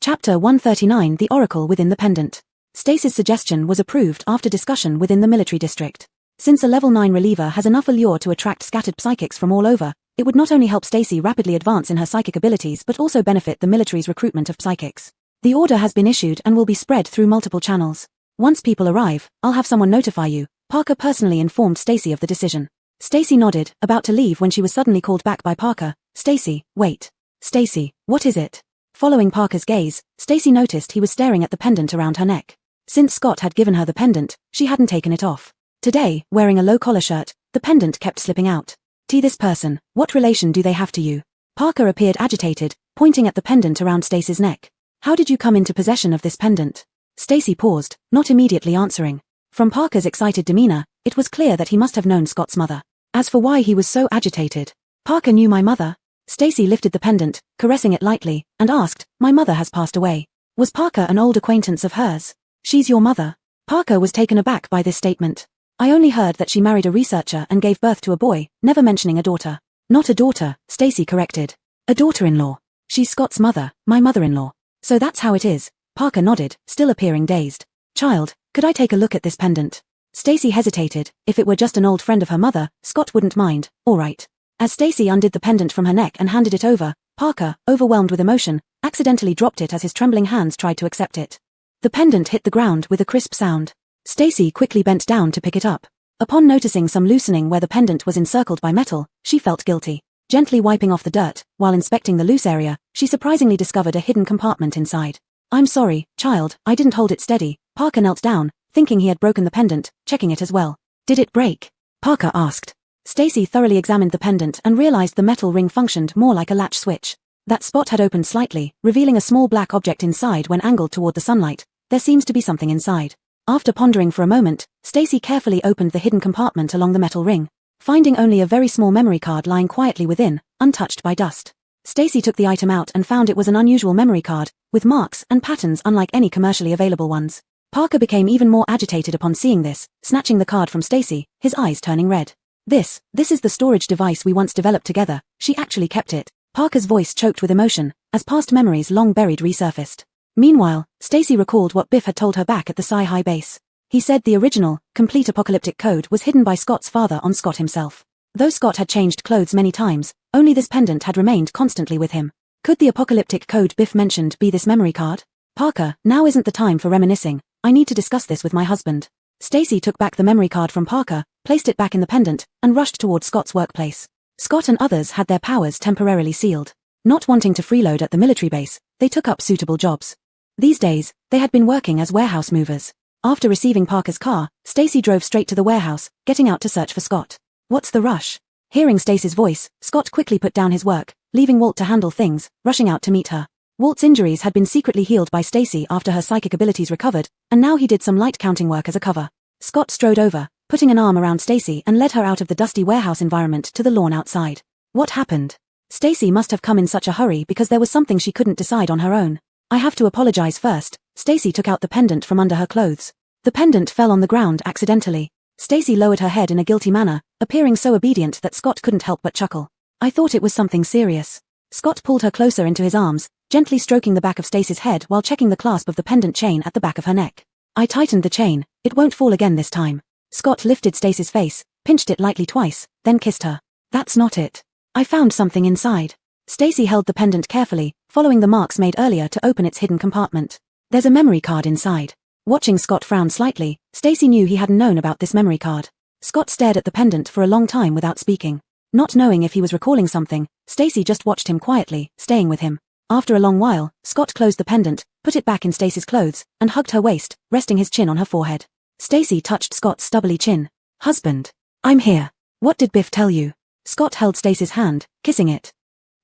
Chapter 139 The Oracle Within the Pendant. Stacy's suggestion was approved after discussion within the military district. Since a level 9 reliever has enough allure to attract scattered psychics from all over, it would not only help Stacy rapidly advance in her psychic abilities but also benefit the military's recruitment of psychics. The order has been issued and will be spread through multiple channels. Once people arrive, I'll have someone notify you. Parker personally informed Stacy of the decision. Stacy nodded, about to leave when she was suddenly called back by Parker. Stacy, wait. Stacy, what is it? Following Parker's gaze, Stacy noticed he was staring at the pendant around her neck. Since Scott had given her the pendant, she hadn't taken it off. Today, wearing a low-collar shirt, the pendant kept slipping out. This person, what relation do they have to you? Parker appeared agitated, pointing at the pendant around Stacy's neck. How did you come into possession of this pendant? Stacy paused, not immediately answering. From Parker's excited demeanor, it was clear that he must have known Scott's mother. As for why he was so agitated, Parker knew my mother. Stacy lifted the pendant, caressing it lightly, and asked, my mother has passed away. Was Parker an old acquaintance of hers? She's your mother? Parker was taken aback by this statement. I only heard that she married a researcher and gave birth to a boy, never mentioning a daughter. Not a daughter, Stacy corrected. A daughter-in-law. She's Scott's mother, my mother-in-law. So that's how it is. Parker nodded, still appearing dazed. Child, could I take a look at this pendant? Stacy hesitated. If it were just an old friend of her mother, Scott wouldn't mind. All right. As Stacy undid the pendant from her neck and handed it over, Parker, overwhelmed with emotion, accidentally dropped it as his trembling hands tried to accept it. The pendant hit the ground with a crisp sound. Stacy quickly bent down to pick it up. Upon noticing some loosening where the pendant was encircled by metal, she felt guilty. Gently wiping off the dirt, while inspecting the loose area, she surprisingly discovered a hidden compartment inside. I'm sorry, child, I didn't hold it steady. Parker knelt down, thinking he had broken the pendant, checking it as well. Did it break? Parker asked. Stacy thoroughly examined the pendant and realized the metal ring functioned more like a latch switch. That spot had opened slightly, revealing a small black object inside when angled toward the sunlight. There seems to be something inside. After pondering for a moment, Stacy carefully opened the hidden compartment along the metal ring, finding only a very small memory card lying quietly within, untouched by dust. Stacy took the item out and found it was an unusual memory card, with marks and patterns unlike any commercially available ones. Parker became even more agitated upon seeing this, snatching the card from Stacy, his eyes turning red. This is the storage device we once developed together. She actually kept it. Parker's voice choked with emotion, as past memories long buried resurfaced. Meanwhile, Stacy recalled what Biff had told her back at the Sci-Hi base. He said the original, complete apocalyptic code was hidden by Scott's father on Scott himself. Though Scott had changed clothes many times, only this pendant had remained constantly with him. Could the apocalyptic code Biff mentioned be this memory card? Parker, now isn't the time for reminiscing. I need to discuss this with my husband. Stacy took back the memory card from Parker, placed it back in the pendant, and rushed toward Scott's workplace. Scott and others had their powers temporarily sealed. Not wanting to freeload at the military base, they took up suitable jobs. These days, they had been working as warehouse movers. After receiving Parker's car, Stacy drove straight to the warehouse, getting out to search for Scott. What's the rush? Hearing Stacy's voice, Scott quickly put down his work, leaving Walt to handle things, rushing out to meet her. Walt's injuries had been secretly healed by Stacy after her psychic abilities recovered, and now he did some light counting work as a cover. Scott strode over, putting an arm around Stacy and led her out of the dusty warehouse environment to the lawn outside. What happened? Stacy must have come in such a hurry because there was something she couldn't decide on her own. I have to apologize first. Stacy took out the pendant from under her clothes. The pendant fell on the ground accidentally. Stacy lowered her head in a guilty manner, appearing so obedient that Scott couldn't help but chuckle. I thought it was something serious. Scott pulled her closer into his arms, gently stroking the back of Stacy's head while checking the clasp of the pendant chain at the back of her neck. I tightened the chain. It won't fall again this time. Scott lifted Stacy's face, pinched it lightly twice, then kissed her. That's not it. I found something inside. Stacy held the pendant carefully, following the marks made earlier to open its hidden compartment. There's a memory card inside. Watching Scott frown slightly, Stacy knew he hadn't known about this memory card. Scott stared at the pendant for a long time without speaking. Not knowing if he was recalling something, Stacy just watched him quietly, staying with him. After a long while, Scott closed the pendant, put it back in Stacy's clothes, and hugged her waist, resting his chin on her forehead. Stacy touched Scott's stubbly chin. Husband. I'm here. What did Biff tell you? Scott held Stacy's hand, kissing it.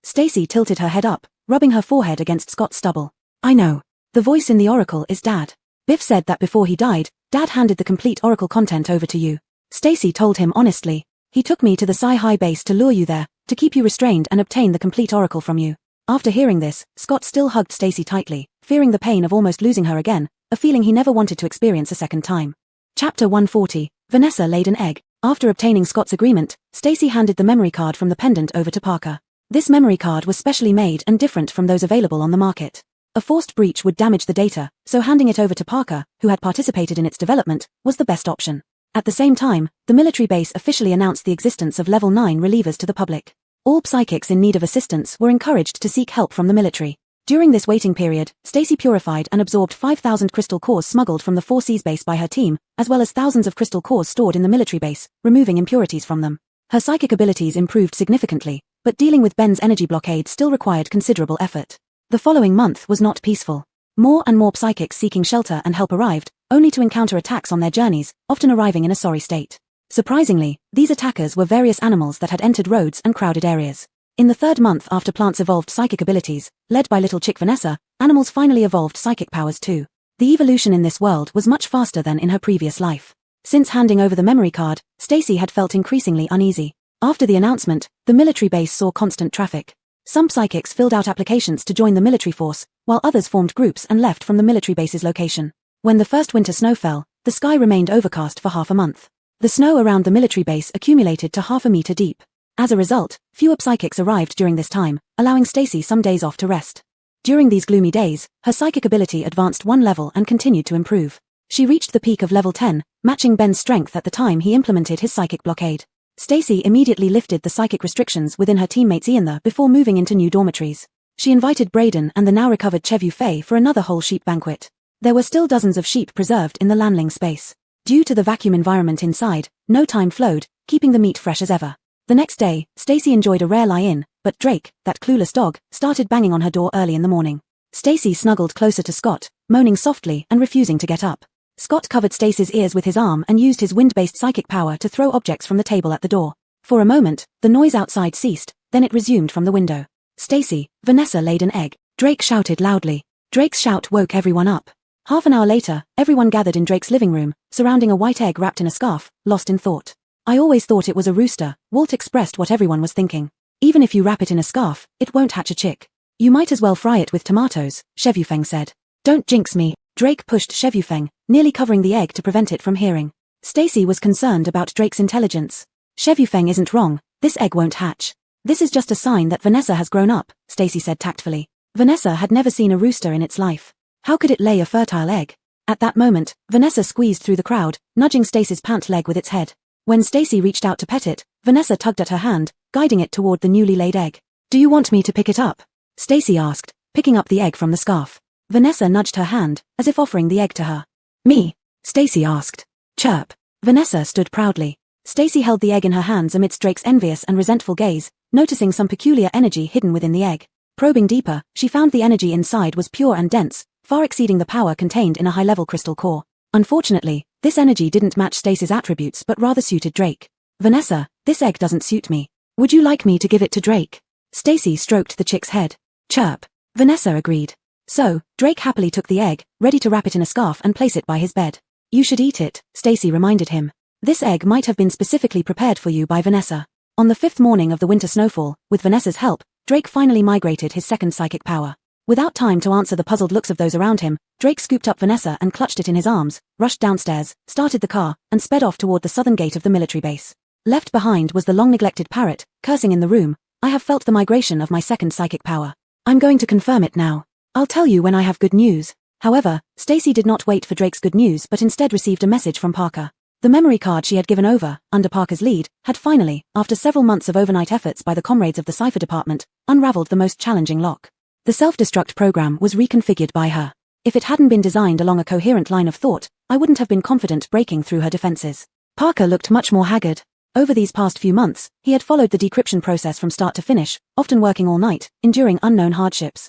Stacy tilted her head up, rubbing her forehead against Scott's stubble. I know. The voice in the oracle is Dad. Biff said that before he died, Dad handed the complete oracle content over to you. Stacy told him honestly. He took me to the Sci-Hi base to lure you there, to keep you restrained and obtain the complete oracle from you. After hearing this, Scott still hugged Stacy tightly, fearing the pain of almost losing her again, a feeling he never wanted to experience a second time. Chapter 140, Vanessa laid an egg. After obtaining Scott's agreement, Stacy handed the memory card from the pendant over to Parker. This memory card was specially made and different from those available on the market. A forced breach would damage the data, so handing it over to Parker, who had participated in its development, was the best option. At the same time, the military base officially announced the existence of Level 9 relievers to the public. All psychics in need of assistance were encouraged to seek help from the military. During this waiting period, Stacy purified and absorbed 5,000 crystal cores smuggled from the 4 Seas base by her team, as well as thousands of crystal cores stored in the military base, removing impurities from them. Her psychic abilities improved significantly, but dealing with Ben's energy blockade still required considerable effort. The following month was not peaceful. More and more psychics seeking shelter and help arrived, only to encounter attacks on their journeys, often arriving in a sorry state. Surprisingly, these attackers were various animals that had entered roads and crowded areas. In the 3rd month after plants evolved psychic abilities, led by little chick Vanessa, animals finally evolved psychic powers too. The evolution in this world was much faster than in her previous life. Since handing over the memory card, Stacy had felt increasingly uneasy. After the announcement, the military base saw constant traffic. Some psychics filled out applications to join the military force, while others formed groups and left from the military base's location. When the first winter snow fell, the sky remained overcast for half a month. The snow around the military base accumulated to half a meter deep. As a result, fewer psychics arrived during this time, allowing Stacy some days off to rest. During these gloomy days, her psychic ability advanced 1 level and continued to improve. She reached the peak of level 10, matching Ben's strength at the time he implemented his psychic blockade. Stacy immediately lifted the psychic restrictions within her teammates before moving into new dormitories. She invited Braden and the now recovered Chevu Fei for another whole sheep banquet. There were still dozens of sheep preserved in the landling space. Due to the vacuum environment inside, no time flowed, keeping the meat fresh as ever. The next day, Stacy enjoyed a rare lie-in, but Drake, that clueless dog, started banging on her door early in the morning. Stacy snuggled closer to Scott, moaning softly and refusing to get up. Scott covered Stacy's ears with his arm and used his wind-based psychic power to throw objects from the table at the door. For a moment, the noise outside ceased, then it resumed from the window. Stacy, Vanessa laid an egg. Drake shouted loudly. Drake's shout woke everyone up. Half an hour later, everyone gathered in Drake's living room, surrounding a white egg wrapped in a scarf, lost in thought. I always thought it was a rooster, Walt expressed what everyone was thinking. Even if you wrap it in a scarf, it won't hatch a chick. You might as well fry it with tomatoes, Shevufeng said. Don't jinx me, Drake pushed Shevufeng, nearly covering the egg to prevent it from hearing. Stacy was concerned about Drake's intelligence. Shevufeng isn't wrong, this egg won't hatch. This is just a sign that Vanessa has grown up, Stacy said tactfully. Vanessa had never seen a rooster in its life. How could it lay a fertile egg? At that moment, Vanessa squeezed through the crowd, nudging Stacy's pant leg with its head. When Stacy reached out to pet it, Vanessa tugged at her hand, guiding it toward the newly laid egg. Do you want me to pick it up? Stacy asked, picking up the egg from the scarf. Vanessa nudged her hand, as if offering the egg to her. Me? Stacy asked. Chirp. Vanessa stood proudly. Stacy held the egg in her hands amidst Drake's envious and resentful gaze, noticing some peculiar energy hidden within the egg. Probing deeper, she found the energy inside was pure and dense, far exceeding the power contained in a high-level crystal core. Unfortunately, this energy didn't match Stacy's attributes but rather suited Drake. Vanessa, this egg doesn't suit me. Would you like me to give it to Drake? Stacy stroked the chick's head. Chirp. Vanessa agreed. So, Drake happily took the egg, ready to wrap it in a scarf and place it by his bed. You should eat it, Stacy reminded him. This egg might have been specifically prepared for you by Vanessa. On the 5th morning of the winter snowfall, with Vanessa's help, Drake finally migrated his second psychic power. Without time to answer the puzzled looks of those around him, Drake scooped up Vanessa and clutched it in his arms, rushed downstairs, started the car, and sped off toward the southern gate of the military base. Left behind was the long-neglected parrot, cursing in the room. I have felt the migration of my second psychic power. I'm going to confirm it now. I'll tell you when I have good news. However, Stacy did not wait for Drake's good news but instead received a message from Parker. The memory card she had given over, under Parker's lead, had finally, after several months of overnight efforts by the comrades of the Cipher Department, unraveled the most challenging lock. The self-destruct program was reconfigured by her. If it hadn't been designed along a coherent line of thought, I wouldn't have been confident breaking through her defenses. Parker looked much more haggard. Over these past few months, he had followed the decryption process from start to finish, often working all night, enduring unknown hardships.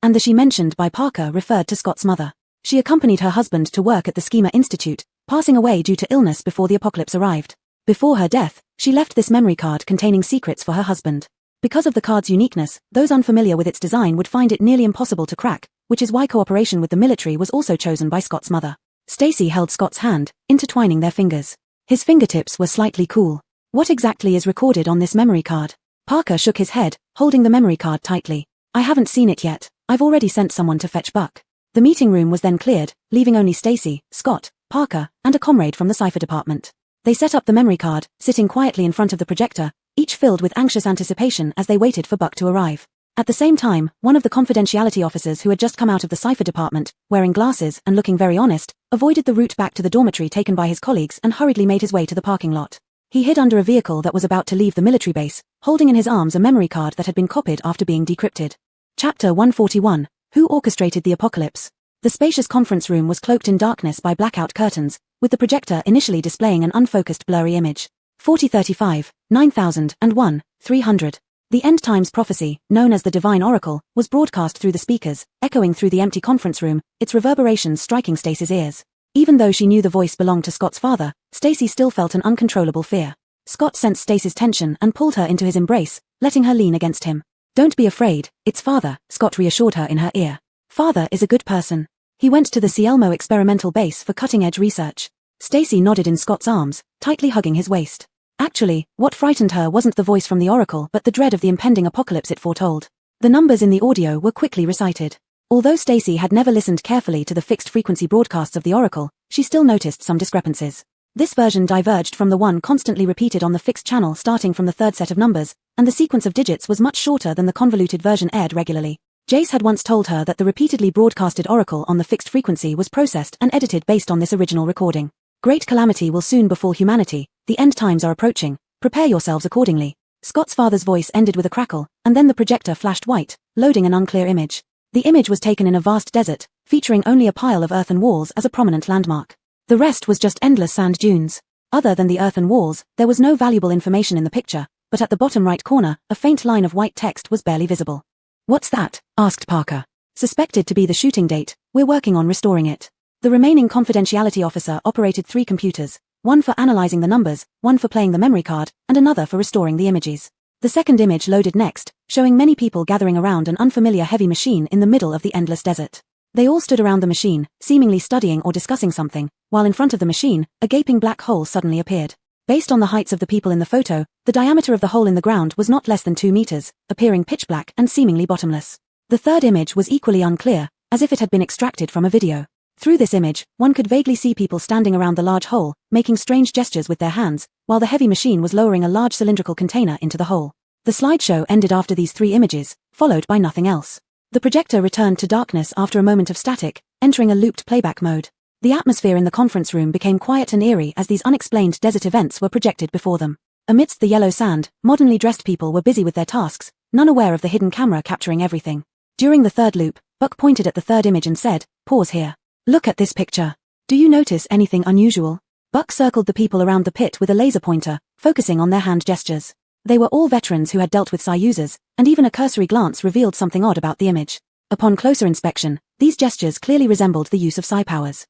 And the she mentioned by Parker referred to Scott's mother. She accompanied her husband to work at the Schema Institute, passing away due to illness before the apocalypse arrived. Before her death, she left this memory card containing secrets for her husband. Because of the card's uniqueness, those unfamiliar with its design would find it nearly impossible to crack, which is why cooperation with the military was also chosen by Scott's mother. Stacy held Scott's hand, intertwining their fingers. His fingertips were slightly cool. What exactly is recorded on this memory card? Parker shook his head, holding the memory card tightly. I haven't seen it yet. I've already sent someone to fetch Buck. The meeting room was then cleared, leaving only Stacy, Scott, Parker, and a comrade from the Cipher Department. They set up the memory card, sitting quietly in front of the projector, each filled with anxious anticipation as they waited for Buck to arrive. At the same time, one of the confidentiality officers who had just come out of the cipher department, wearing glasses and looking very honest, avoided the route back to the dormitory taken by his colleagues and hurriedly made his way to the parking lot. He hid under a vehicle that was about to leave the military base, holding in his arms a memory card that had been copied after being decrypted. Chapter 141. Who orchestrated the apocalypse? The spacious conference room was cloaked in darkness by blackout curtains, with the projector initially displaying an unfocused blurry image. 4035, 9001, 300. The end times prophecy, known as the Divine Oracle, was broadcast through the speakers, echoing through the empty conference room, its reverberations striking Stacy's ears. Even though she knew the voice belonged to Scott's father, Stacy still felt an uncontrollable fear. Scott sensed Stacy's tension and pulled her into his embrace, letting her lean against him. "Don't be afraid, it's father," Scott reassured her in her ear. "Father is a good person. He went to the Cielmo experimental base for cutting-edge research." Stacy nodded in Scott's arms, tightly hugging his waist. Actually, what frightened her wasn't the voice from the oracle but the dread of the impending apocalypse it foretold. The numbers in the audio were quickly recited. Although Stacy had never listened carefully to the fixed-frequency broadcasts of the oracle, she still noticed some discrepancies. This version diverged from the one constantly repeated on the fixed channel starting from the third set of numbers, and the sequence of digits was much shorter than the convoluted version aired regularly. Jace had once told her that the repeatedly broadcasted oracle on the fixed frequency was processed and edited based on this original recording. "Great calamity will soon befall humanity, the end times are approaching, prepare yourselves accordingly." Scott's father's voice ended with a crackle, and then the projector flashed white, loading an unclear image. The image was taken in a vast desert, featuring only a pile of earthen walls as a prominent landmark. The rest was just endless sand dunes. Other than the earthen walls, there was no valuable information in the picture, but at the bottom right corner, a faint line of white text was barely visible. "What's that?" asked Parker. "Suspected to be the shooting date, we're working on restoring it." The remaining confidentiality officer operated 3 computers, one for analyzing the numbers, one for playing the memory card, and another for restoring the images. The second image loaded next, showing many people gathering around an unfamiliar heavy machine in the middle of the endless desert. They all stood around the machine, seemingly studying or discussing something, while in front of the machine, a gaping black hole suddenly appeared. Based on the heights of the people in the photo, the diameter of the hole in the ground was not less than 2 meters, appearing pitch black and seemingly bottomless. The third image was equally unclear, as if it had been extracted from a video. Through this image, one could vaguely see people standing around the large hole, making strange gestures with their hands, while the heavy machine was lowering a large cylindrical container into the hole. The slideshow ended after these 3 images, followed by nothing else. The projector returned to darkness after a moment of static, entering a looped playback mode. The atmosphere in the conference room became quiet and eerie as these unexplained desert events were projected before them. Amidst the yellow sand, modernly dressed people were busy with their tasks, none aware of the hidden camera capturing everything. During the third loop, Buck pointed at the third image and said, "Pause here. Look at this picture. Do you notice anything unusual?" Buck circled the people around the pit with a laser pointer, focusing on their hand gestures. They were all veterans who had dealt with psi users, and even a cursory glance revealed something odd about the image. Upon closer inspection, these gestures clearly resembled the use of psi powers.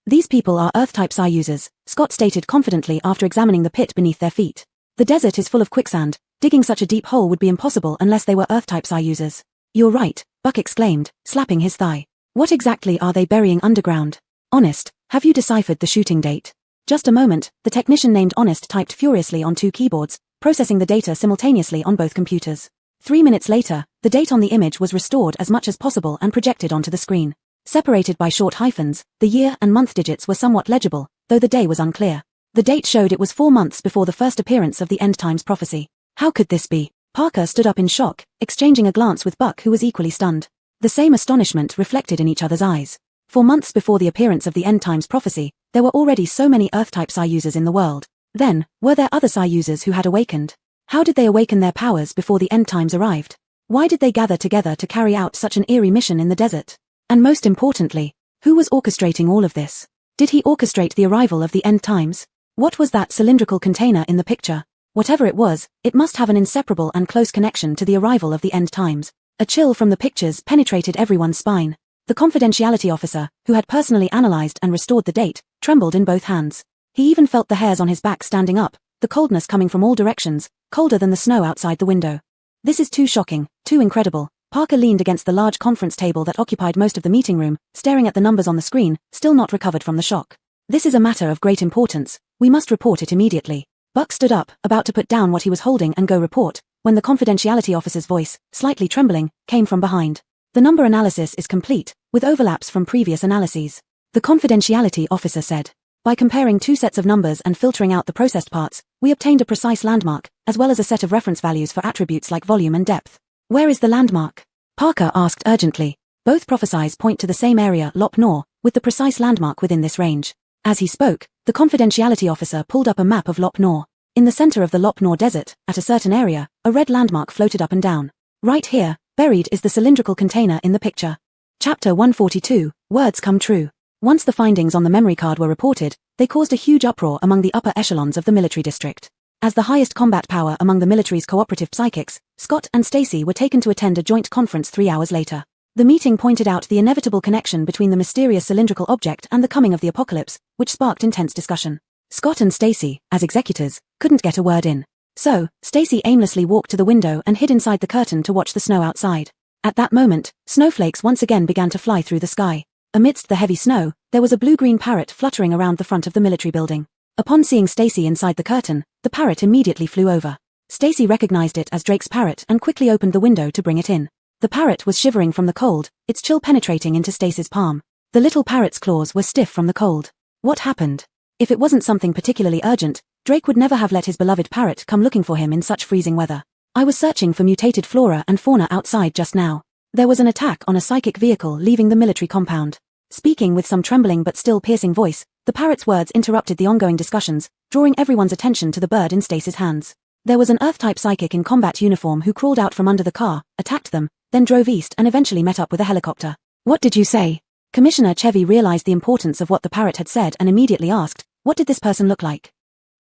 "These people are Earth-type psi users," Scott stated confidently after examining the pit beneath their feet. "The desert is full of quicksand. Digging such a deep hole would be impossible unless they were Earth-type psi users." "You're right," Buck exclaimed, slapping his thigh. "What exactly are they burying underground? Honest, have you deciphered the shooting date?" Just a moment, the technician named Honest typed furiously on 2 keyboards, processing the data simultaneously on both computers. 3 minutes later, the date on the image was restored as much as possible and projected onto the screen. Separated by short hyphens, the year and month digits were somewhat legible, though the day was unclear. The date showed it was 4 months before the first appearance of the end times prophecy. How could this be? Parker stood up in shock, exchanging a glance with Buck, who was equally stunned. The same astonishment reflected in each other's eyes. 4 months before the appearance of the end times prophecy, there were already so many Earth-type psi users in the world. Then, were there other psi users who had awakened? How did they awaken their powers before the end times arrived? Why did they gather together to carry out such an eerie mission in the desert? And most importantly, who was orchestrating all of this? Did he orchestrate the arrival of the end times? What was that cylindrical container in the picture? Whatever it was, it must have an inseparable and close connection to the arrival of the end times. A chill from the pictures penetrated everyone's spine. The confidentiality officer, who had personally analyzed and restored the date, trembled in both hands. He even felt the hairs on his back standing up, the coldness coming from all directions, colder than the snow outside the window. "This is too shocking, too incredible." Parker leaned against the large conference table that occupied most of the meeting room, staring at the numbers on the screen, still not recovered from the shock. "This is a matter of great importance. We must report it immediately." Buck stood up, about to put down what he was holding and go report, when the confidentiality officer's voice, slightly trembling, came from behind. "The number analysis is complete, with overlaps from previous analyses," the confidentiality officer said. "By comparing 2 sets of numbers and filtering out the processed parts, we obtained a precise landmark, as well as a set of reference values for attributes like volume and depth. Where is the landmark? Parker asked urgently. Both prophesies point to the same area, Lop Nor, with the precise landmark within this range. As he spoke, the confidentiality officer pulled up a map of Lop Nor. In the center of the Lop Nor desert, at a certain area, a red landmark floated up and down. Right here, buried is the cylindrical container in the picture. Chapter 142, Words Come True. Once the findings on the memory card were reported, they caused a huge uproar among the upper echelons of the military district. As the highest combat power among the military's cooperative psychics, Scott and Stacy were taken to attend a joint conference 3 hours later. The meeting pointed out the inevitable connection between the mysterious cylindrical object and the coming of the apocalypse, which sparked intense discussion. Scott and Stacy, as executors, couldn't get a word in. So, Stacy aimlessly walked to the window and hid inside the curtain to watch the snow outside. At that moment, snowflakes once again began to fly through the sky. Amidst the heavy snow, there was a blue-green parrot fluttering around the front of the military building. Upon seeing Stacy inside the curtain, the parrot immediately flew over. Stacy recognized it as Drake's parrot and quickly opened the window to bring it in. The parrot was shivering from the cold, its chill penetrating into Stacy's palm. The little parrot's claws were stiff from the cold. What happened? If it wasn't something particularly urgent, Drake would never have let his beloved parrot come looking for him in such freezing weather. I was searching for mutated flora and fauna outside just now. There was an attack on a psychic vehicle leaving the military compound. Speaking with some trembling but still piercing voice, the parrot's words interrupted the ongoing discussions, drawing everyone's attention to the bird in Stacy's hands. There was an Earth-type psychic in combat uniform who crawled out from under the car, attacked them, then drove east and eventually met up with a helicopter. What did you say? Commissioner Chevy realized the importance of what the parrot had said and immediately asked, what did this person look like?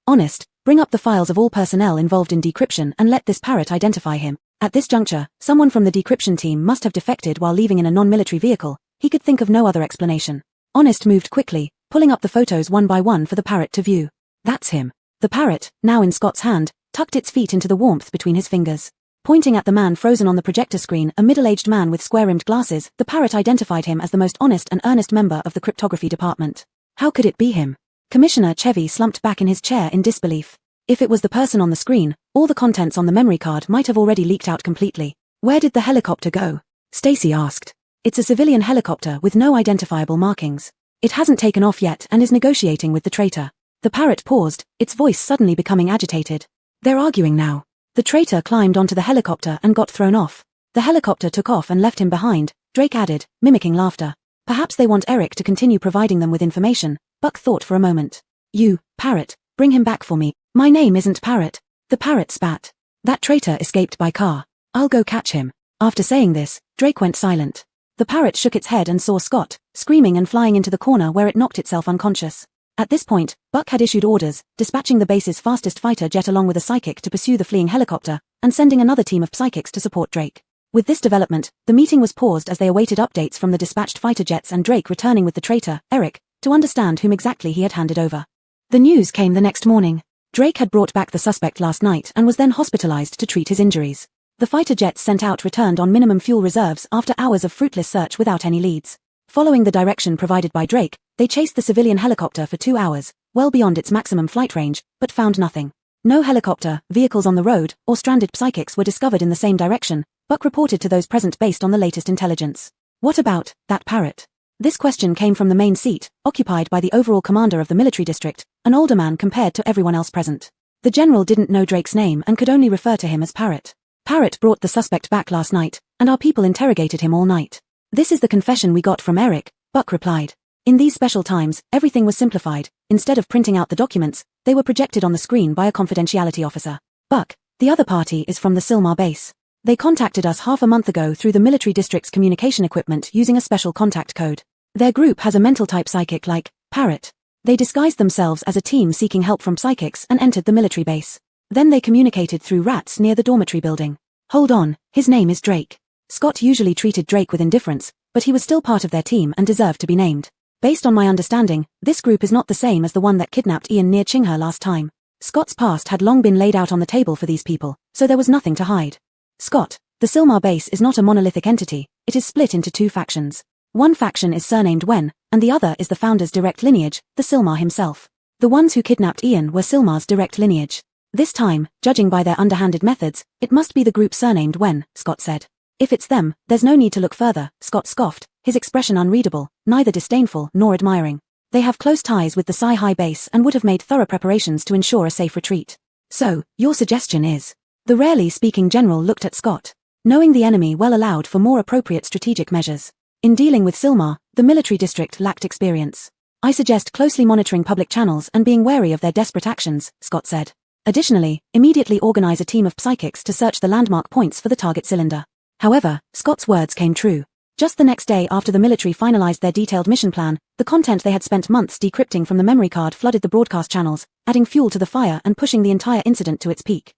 Honest, bring up the files of all personnel involved in decryption and let this parrot identify him. At this juncture, someone from the decryption team must have defected while leaving in a non-military vehicle. He could think of no other explanation. Honest moved quickly, pulling up the photos one by one for the parrot to view. That's him. The parrot, now in Scott's hand, tucked its feet into the warmth between his fingers. Pointing at the man frozen on the projector screen, a middle-aged man with square-rimmed glasses, the parrot identified him as the most honest and earnest member of the cryptography department. How could it be him? Commissioner Chevy slumped back in his chair in disbelief. If it was the person on the screen, all the contents on the memory card might have already leaked out completely. Where did the helicopter go? Stacy asked. It's a civilian helicopter with no identifiable markings. It hasn't taken off yet and is negotiating with the traitor. The parrot paused, its voice suddenly becoming agitated. They're arguing now. The traitor climbed onto the helicopter and got thrown off. The helicopter took off and left him behind, Drake added, mimicking laughter. Perhaps they want Eric to continue providing them with information. Buck thought for a moment. You, Parrot, bring him back for me. My name isn't Parrot. The parrot spat. That traitor escaped by car. I'll go catch him. After saying this, Drake went silent. The parrot shook its head and saw Scott, screaming and flying into the corner where it knocked itself unconscious. At this point, Buck had issued orders, dispatching the base's fastest fighter jet along with a psychic to pursue the fleeing helicopter, and sending another team of psychics to support Drake. With this development, the meeting was paused as they awaited updates from the dispatched fighter jets and Drake returning with the traitor, Eric, to understand whom exactly he had handed over. The news came the next morning. Drake had brought back the suspect last night and was then hospitalized to treat his injuries. The fighter jets sent out returned on minimum fuel reserves after hours of fruitless search without any leads. Following the direction provided by Drake, they chased the civilian helicopter for 2 hours, well beyond its maximum flight range, but found nothing. No helicopter, vehicles on the road, or stranded psychics were discovered in the same direction, Buck reported to those present based on the latest intelligence. What about that parrot? This question came from the main seat, occupied by the overall commander of the military district, an older man compared to everyone else present. The general didn't know Drake's name and could only refer to him as Parrot. Parrot brought the suspect back last night, and our people interrogated him all night. This is the confession we got from Eric, Buck replied. In these special times, everything was simplified. Instead of printing out the documents, they were projected on the screen by a confidentiality officer. Buck, the other party is from the Silmar base. They contacted us half a month ago through the military district's communication equipment using a special contact code. Their group has a mental-type psychic like Parrot. They disguised themselves as a team seeking help from psychics and entered the military base. Then they communicated through rats near the dormitory building. Hold on, his name is Drake. Scott usually treated Drake with indifference, but he was still part of their team and deserved to be named. Based on my understanding, this group is not the same as the one that kidnapped Ian near Chingha last time. Scott's past had long been laid out on the table for these people, so there was nothing to hide. Scott, the Silmar base is not a monolithic entity, it is split into 2 factions. One faction is surnamed Wen, and the other is the founder's direct lineage, the Silmar himself. The ones who kidnapped Ian were Silmar's direct lineage. This time, judging by their underhanded methods, it must be the group surnamed Wen, Scott said. If it's them, there's no need to look further, Scott scoffed, his expression unreadable, neither disdainful nor admiring. They have close ties with the Psi High base and would have made thorough preparations to ensure a safe retreat. So, your suggestion is? The rarely speaking general looked at Scott. Knowing the enemy well allowed for more appropriate strategic measures. In dealing with Silmar, the military district lacked experience. I suggest closely monitoring public channels and being wary of their desperate actions, Scott said. Additionally, immediately organize a team of psychics to search the landmark points for the target cylinder. However, Scott's words came true. Just the next day after the military finalized their detailed mission plan, the content they had spent months decrypting from the memory card flooded the broadcast channels, adding fuel to the fire and pushing the entire incident to its peak.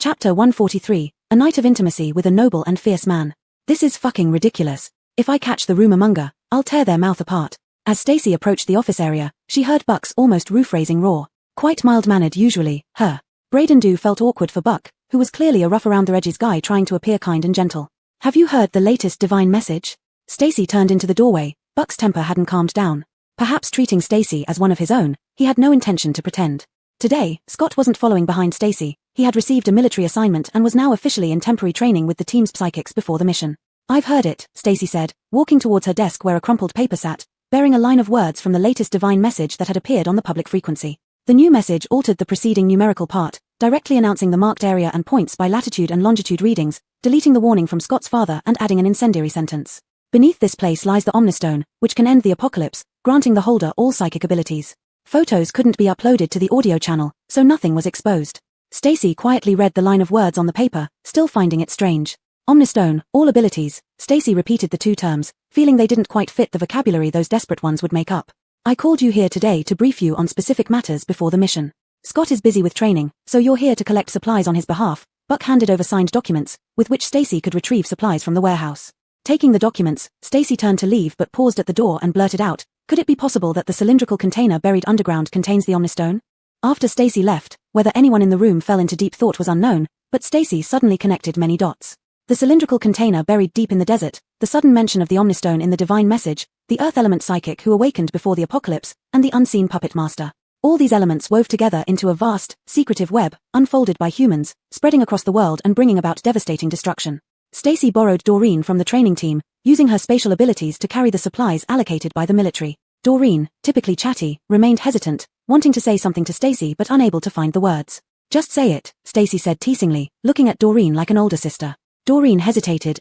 Chapter 143, A Night of Intimacy with a Noble and Fierce Man. This is fucking ridiculous. If I catch the rumor monger, I'll tear their mouth apart. As Stacy approached the office area, she heard Buck's almost roof-raising roar. Quite mild-mannered usually, her. Braden Dew felt awkward for Buck, who was clearly a rough-around-the-edges guy trying to appear kind and gentle. Have you heard the latest divine message? Stacy turned into the doorway. Buck's temper hadn't calmed down. Perhaps treating Stacy as one of his own, he had no intention to pretend. Today, Scott wasn't following behind Stacy. He had received a military assignment and was now officially in temporary training with the team's psychics before the mission. I've heard it, Stacy said, walking towards her desk where a crumpled paper sat, bearing a line of words from the latest divine message that had appeared on the public frequency. The new message altered the preceding numerical part, directly announcing the marked area and points by latitude and longitude readings, deleting the warning from Scott's father and adding an incendiary sentence. Beneath this place lies the Omnistone, which can end the apocalypse, granting the holder all psychic abilities. Photos couldn't be uploaded to the audio channel, so nothing was exposed. Stacy quietly read the line of words on the paper, still finding it strange. Omnistone, all abilities. Stacy repeated the two terms, feeling they didn't quite fit the vocabulary those desperate ones would make up. I called you here today to brief you on specific matters before the mission. Scott is busy with training, so you're here to collect supplies on his behalf. Buck handed over signed documents, with which Stacy could retrieve supplies from the warehouse. Taking the documents, Stacy turned to leave but paused at the door and blurted out, could it be possible that the cylindrical container buried underground contains the Omnistone? After Stacy left, whether anyone in the room fell into deep thought was unknown, but Stacy suddenly connected many dots. The cylindrical container buried deep in the desert, the sudden mention of the Omnistone in the divine message, the earth element psychic who awakened before the apocalypse, and the unseen puppet master. All these elements wove together into a vast, secretive web, unfolded by humans, spreading across the world and bringing about devastating destruction. Stacy borrowed Doreen from the training team, using her spatial abilities to carry the supplies allocated by the military. Doreen, typically chatty, remained hesitant, wanting to say something to Stacy but unable to find the words. Just say it, Stacy said teasingly, looking at Doreen like an older sister. Doreen hesitated.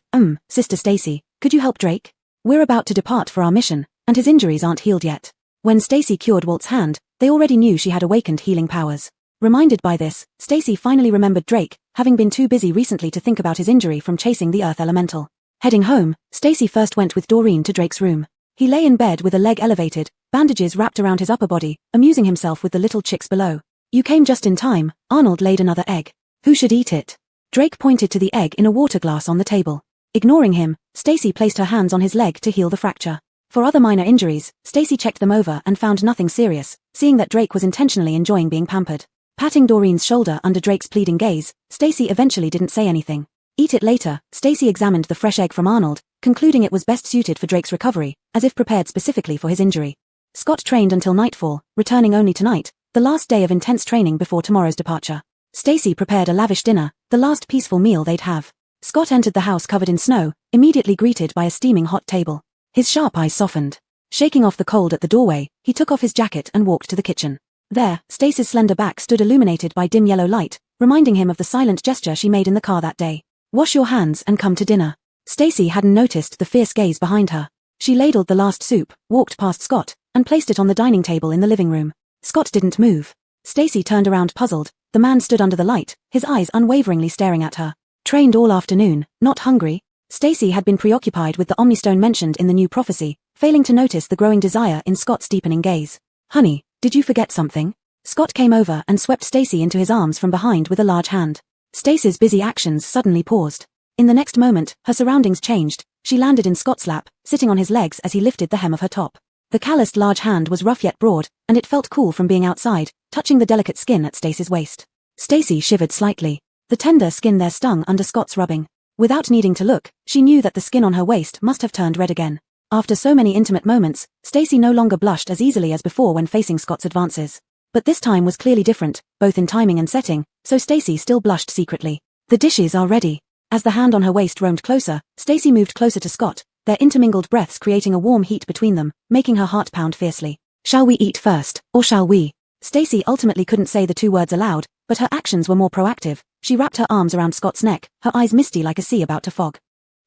Sister Stacy, could you help Drake? We're about to depart for our mission, and his injuries aren't healed yet. When Stacy cured Walt's hand, they already knew she had awakened healing powers. Reminded by this, Stacy finally remembered Drake, having been too busy recently to think about his injury from chasing the earth elemental. Heading home, Stacy first went with Doreen to Drake's room. He lay in bed with a leg elevated, bandages wrapped around his upper body, amusing himself with the little chicks below. You came just in time. Arnold laid another egg. Who should eat it? Drake pointed to the egg in a water glass on the table. Ignoring him, Stacy placed her hands on his leg to heal the fracture. For other minor injuries, Stacy checked them over and found nothing serious, seeing that Drake was intentionally enjoying being pampered. Patting Doreen's shoulder under Drake's pleading gaze, Stacy eventually didn't say anything. Eat it later. Stacy examined the fresh egg from Arnold, concluding it was best suited for Drake's recovery, as if prepared specifically for his injury. Scott trained until nightfall, returning only tonight, the last day of intense training before tomorrow's departure. Stacy prepared a lavish dinner, the last peaceful meal they'd have. Scott entered the house covered in snow, immediately greeted by a steaming hot table. His sharp eyes softened. Shaking off the cold at the doorway, he took off his jacket and walked to the kitchen. There, Stacy's slender back stood illuminated by dim yellow light, reminding him of the silent gesture she made in the car that day. Wash your hands and come to dinner. Stacy hadn't noticed the fierce gaze behind her. She ladled the last soup, walked past Scott, and placed it on the dining table in the living room. Scott didn't move. Stacy turned around puzzled. The man stood under the light, his eyes unwaveringly staring at her. Trained all afternoon, not hungry? Stacy had been preoccupied with the Omnistone mentioned in the new prophecy, failing to notice the growing desire in Scott's deepening gaze. Honey, did you forget something? Scott came over and swept Stacy into his arms from behind with a large hand. Stacy's busy actions suddenly paused. In the next moment, her surroundings changed. She landed in Scott's lap, sitting on his legs as he lifted the hem of her top. The calloused large hand was rough yet broad, and it felt cool from being outside, touching the delicate skin at Stacy's waist. Stacy shivered slightly. The tender skin there stung under Scott's rubbing. Without needing to look, she knew that the skin on her waist must have turned red again. After so many intimate moments, Stacy no longer blushed as easily as before when facing Scott's advances. But this time was clearly different, both in timing and setting, so Stacy still blushed secretly. The dishes are ready. As the hand on her waist roamed closer, Stacy moved closer to Scott, their intermingled breaths creating a warm heat between them, making her heart pound fiercely. Shall we eat first, or shall we? Stacy ultimately couldn't say the two words aloud, But her actions were more proactive. She wrapped her arms around Scott's neck, her eyes misty like a sea about to fog.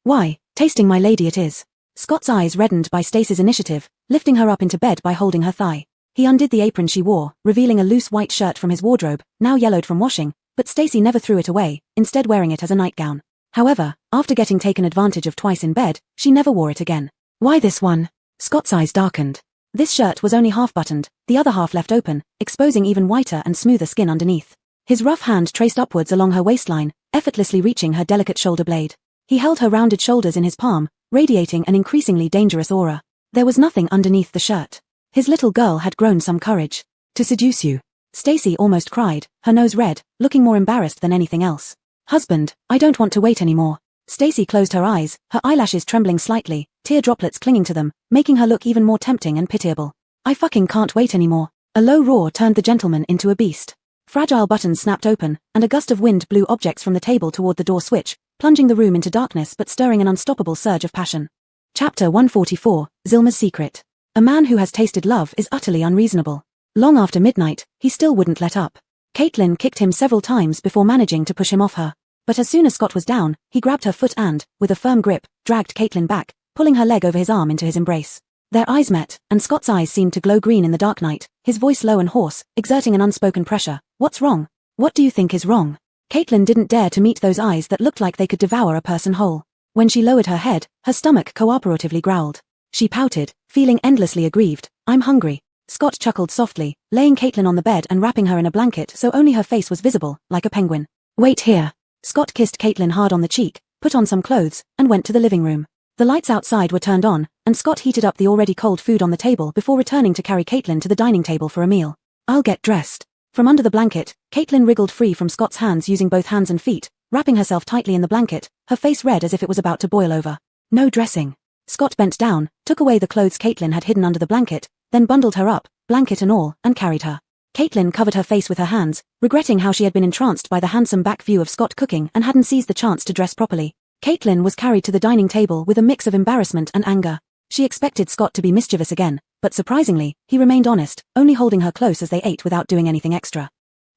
"Why, tasting my lady it is." Scott's eyes reddened by Stacy's initiative, lifting her up into bed by holding her thigh. He undid the apron she wore, revealing a loose white shirt from his wardrobe, now yellowed from washing, but Stacy never threw it away, instead wearing it as a nightgown. However, after getting taken advantage of twice in bed, she never wore it again. "Why this one?" Scott's eyes darkened. This shirt was only half buttoned, the other half left open, exposing even whiter and smoother skin underneath. His rough hand traced upwards along her waistline, effortlessly reaching her delicate shoulder blade. He held her rounded shoulders in his palm, radiating an increasingly dangerous aura. There was nothing underneath the shirt. His little girl had grown some courage. "To seduce you." Stacy almost cried, her nose red, looking more embarrassed than anything else. "Husband, I don't want to wait anymore." Stacy closed her eyes, her eyelashes trembling slightly, tear droplets clinging to them, making her look even more tempting and pitiable. "I fucking can't wait anymore." A low roar turned the gentleman into a beast. Fragile buttons snapped open, and a gust of wind blew objects from the table toward the door switch, plunging the room into darkness but stirring an unstoppable surge of passion. Chapter 144, Zilma's Secret. A man who has tasted love is utterly unreasonable. Long after midnight, he still wouldn't let up. Caitlin kicked him several times before managing to push him off her. But as soon as Scott was down, he grabbed her foot and, with a firm grip, dragged Caitlin back, pulling her leg over his arm into his embrace. Their eyes met, and Scott's eyes seemed to glow green in the dark night, his voice low and hoarse, exerting an unspoken pressure. "What's wrong? What do you think is wrong?" Caitlin didn't dare to meet those eyes that looked like they could devour a person whole. When she lowered her head, her stomach cooperatively growled. She pouted, feeling endlessly aggrieved. "I'm hungry." Scott chuckled softly, laying Caitlin on the bed and wrapping her in a blanket so only her face was visible, like a penguin. "Wait here." Scott kissed Caitlin hard on the cheek, put on some clothes, and went to the living room. The lights outside were turned on, and Scott heated up the already cold food on the table before returning to carry Caitlin to the dining table for a meal. "I'll get dressed." From under the blanket, Caitlin wriggled free from Scott's hands using both hands and feet, wrapping herself tightly in the blanket, her face red as if it was about to boil over. "No dressing." Scott bent down, took away the clothes Caitlin had hidden under the blanket, then bundled her up, blanket and all, and carried her. Caitlin covered her face with her hands, regretting how she had been entranced by the handsome back view of Scott cooking and hadn't seized the chance to dress properly. Caitlin was carried to the dining table with a mix of embarrassment and anger. She expected Scott to be mischievous again, but surprisingly, he remained honest, only holding her close as they ate without doing anything extra.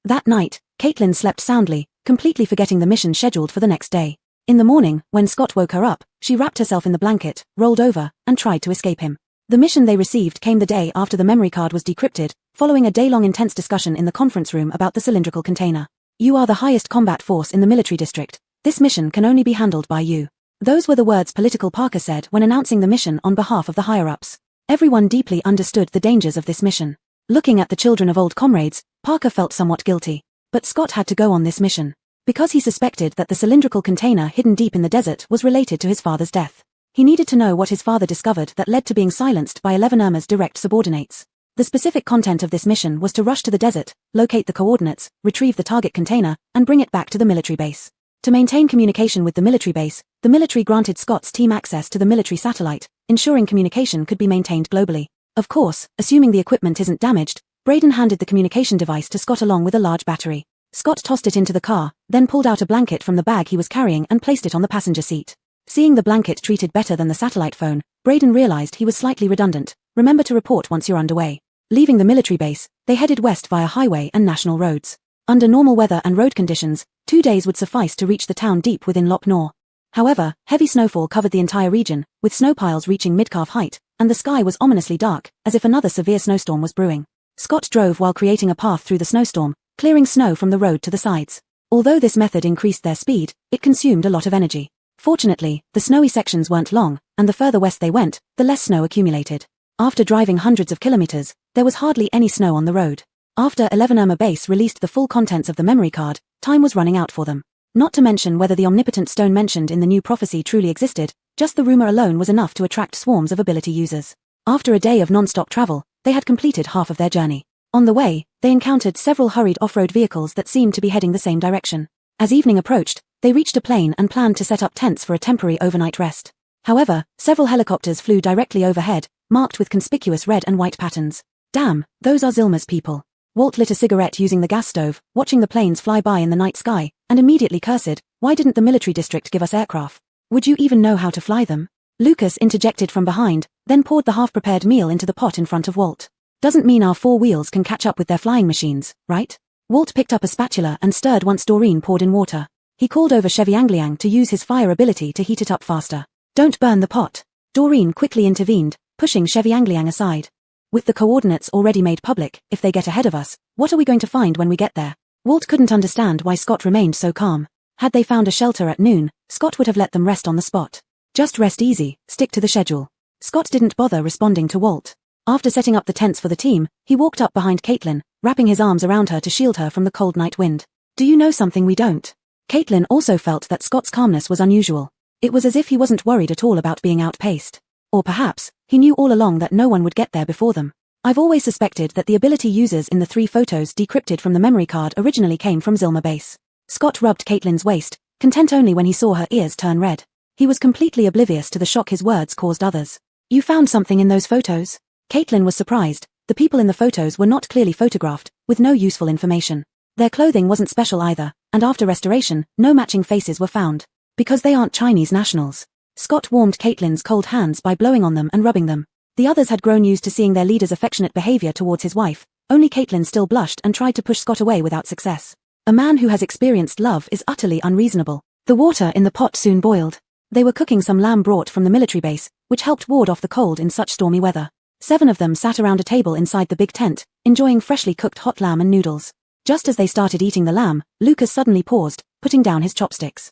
That night, Caitlin slept soundly, completely forgetting the mission scheduled for the next day. In the morning, when Scott woke her up, she wrapped herself in the blanket, rolled over, and tried to escape him. The mission they received came the day after the memory card was decrypted, following a day-long intense discussion in the conference room about the cylindrical container. "You are the highest combat force in the military district. This mission can only be handled by you." Those were the words Political Parker said when announcing the mission on behalf of the higher-ups. Everyone deeply understood the dangers of this mission. Looking at the children of old comrades, Parker felt somewhat guilty. But Scott had to go on this mission. Because he suspected that the cylindrical container hidden deep in the desert was related to his father's death. He needed to know what his father discovered that led to being silenced by 11 Irma's direct subordinates. The specific content of this mission was to rush to the desert, locate the coordinates, retrieve the target container, and bring it back to the military base. To maintain communication with the military base, the military granted Scott's team access to the military satellite, ensuring communication could be maintained globally. Of course, assuming the equipment isn't damaged, Braden handed the communication device to Scott along with a large battery. Scott tossed it into the car, then pulled out a blanket from the bag he was carrying and placed it on the passenger seat. Seeing the blanket treated better than the satellite phone, Braden realized he was slightly redundant. "Remember to report once you're underway." Leaving the military base, they headed west via highway and national roads. Under normal weather and road conditions, 2 days would suffice to reach the town deep within Loch Nor. However, heavy snowfall covered the entire region, with snow piles reaching mid-calf height, and the sky was ominously dark, as if another severe snowstorm was brewing. Scott drove while creating a path through the snowstorm, clearing snow from the road to the sides. Although this method increased their speed, it consumed a lot of energy. Fortunately, the snowy sections weren't long, and the further west they went, the less snow accumulated. After driving hundreds of kilometers, there was hardly any snow on the road. After 11 Irma Base released the full contents of the memory card, time was running out for them. Not to mention whether the omnipotent stone mentioned in the new prophecy truly existed, just the rumor alone was enough to attract swarms of ability users. After a day of non-stop travel, they had completed half of their journey. On the way, they encountered several hurried off-road vehicles that seemed to be heading the same direction. As evening approached, they reached a plain and planned to set up tents for a temporary overnight rest. However, several helicopters flew directly overhead, marked with conspicuous red and white patterns. "Damn, those are Zilma's people." Walt lit a cigarette using the gas stove, watching the planes fly by in the night sky, and immediately cursed, "Why didn't the military district give us aircraft? Would you even know how to fly them?" Lucas interjected from behind, then poured the half-prepared meal into the pot in front of Walt. "Doesn't mean our 4 wheels can catch up with their flying machines, right?" Walt picked up a spatula and stirred once Doreen poured in water. He called over Cheviangliang to use his fire ability to heat it up faster. Don't burn the pot. Doreen quickly intervened, pushing Cheviangliang aside. With the coordinates already made public, if they get ahead of us, what are we going to find when we get there? Walt couldn't understand why Scott remained so calm. Had they found a shelter at noon, Scott would have let them rest on the spot. Just rest easy, stick to the schedule. Scott didn't bother responding to Walt. After setting up the tents for the team, he walked up behind Caitlin, wrapping his arms around her to shield her from the cold night wind. Do you know something we don't? Caitlin also felt that Scott's calmness was unusual. It was as if he wasn't worried at all about being outpaced. Or perhaps, he knew all along that no one would get there before them. I've always suspected that the ability users in the 3 photos decrypted from the memory card originally came from Zilma base. Scott rubbed Caitlin's waist, content only when he saw her ears turn red. He was completely oblivious to the shock his words caused others. You found something in those photos? Caitlin was surprised. The people in the photos were not clearly photographed, with no useful information. Their clothing wasn't special either, and after restoration, no matching faces were found. Because they aren't Chinese nationals. Scott warmed Caitlin's cold hands by blowing on them and rubbing them. The others had grown used to seeing their leader's affectionate behavior towards his wife. Only Caitlin still blushed and tried to push Scott away without success. A man who has experienced love is utterly unreasonable. The water in the pot soon boiled. They were cooking some lamb brought from the military base, which helped ward off the cold in such stormy weather. 7 of them sat around a table inside the big tent, enjoying freshly cooked hot lamb and noodles. Just as they started eating the lamb, Lucas suddenly paused, putting down his chopsticks.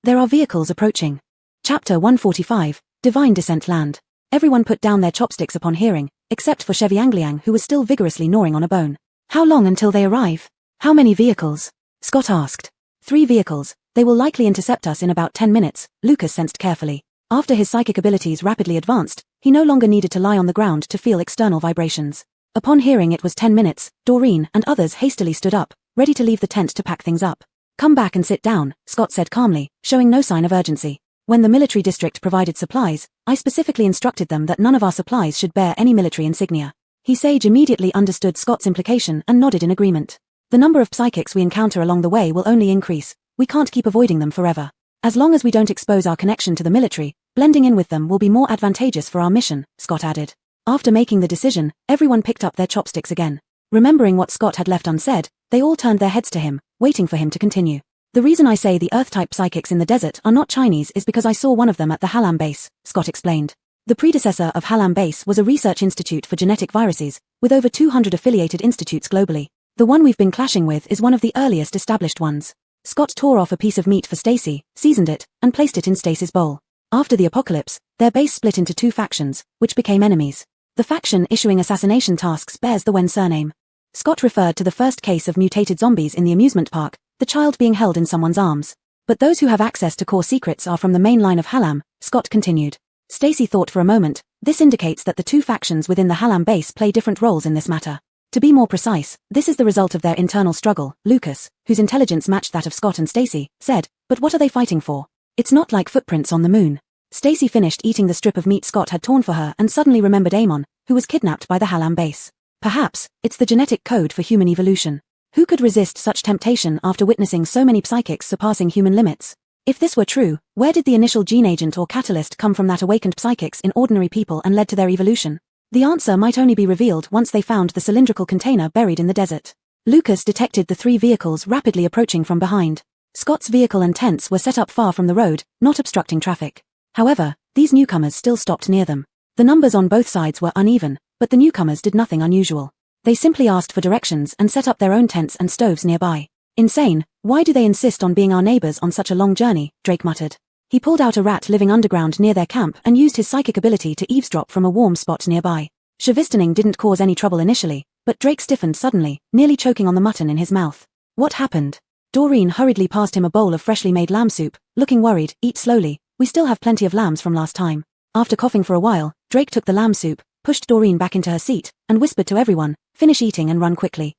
There are vehicles approaching. Chapter 145, Divine Descent Land. Everyone put down their chopsticks upon hearing, except for Cheviangliang, who was still vigorously gnawing on a bone. How long until they arrive? How many vehicles? Scott asked. 3 vehicles. They will likely intercept us in about 10 minutes, Lucas sensed carefully. After his psychic abilities rapidly advanced, he no longer needed to lie on the ground to feel external vibrations. Upon hearing it was 10 minutes, Doreen and others hastily stood up, ready to leave the tent to pack things up. Come back and sit down, Scott said calmly, showing no sign of urgency. When the military district provided supplies, I specifically instructed them that none of our supplies should bear any military insignia. Sage immediately understood Scott's implication and nodded in agreement. The number of psychics we encounter along the way will only increase. We can't keep avoiding them forever. As long as we don't expose our connection to the military, blending in with them will be more advantageous for our mission, Scott added. After making the decision, everyone picked up their chopsticks again. Remembering what Scott had left unsaid, they all turned their heads to him, waiting for him to continue. The reason I say the Earth-type psychics in the desert are not Chinese is because I saw one of them at the Hallam base, Scott explained. The predecessor of Hallam base was a research institute for genetic viruses, with over 200 affiliated institutes globally. The one we've been clashing with is one of the earliest established ones. Scott tore off a piece of meat for Stacy, seasoned it, and placed it in Stacy's bowl. After the apocalypse, their base split into 2 factions, which became enemies. The faction issuing assassination tasks bears the Wen surname. Scott referred to the first case of mutated zombies in the amusement park, the child being held in someone's arms. But those who have access to core secrets are from the main line of Hallam, Scott continued. Stacy thought for a moment. This indicates that the 2 factions within the Hallam base play different roles in this matter. To be more precise, this is the result of their internal struggle, Lucas, whose intelligence matched that of Scott and Stacy, said, but what are they fighting for? It's not like footprints on the moon. Stacy finished eating the strip of meat Scott had torn for her and suddenly remembered Amon, who was kidnapped by the Hallam base. Perhaps, it's the genetic code for human evolution. Who could resist such temptation after witnessing so many psychics surpassing human limits? If this were true, where did the initial gene agent or catalyst come from that awakened psychics in ordinary people and led to their evolution? The answer might only be revealed once they found the cylindrical container buried in the desert. Lucas detected the 3 vehicles rapidly approaching from behind. Scott's vehicle and tents were set up far from the road, not obstructing traffic. However, these newcomers still stopped near them. The numbers on both sides were uneven, but the newcomers did nothing unusual. They simply asked for directions and set up their own tents and stoves nearby. Insane, why do they insist on being our neighbors on such a long journey? Drake muttered. He pulled out a rat living underground near their camp and used his psychic ability to eavesdrop from a warm spot nearby. Shavistaning didn't cause any trouble initially, but Drake stiffened suddenly, nearly choking on the mutton in his mouth. What happened? Doreen hurriedly passed him a bowl of freshly made lamb soup, looking worried. Eat slowly, we still have plenty of lambs from last time. After coughing for a while, Drake took the lamb soup, pushed Doreen back into her seat, and whispered to everyone, finish eating and run quickly.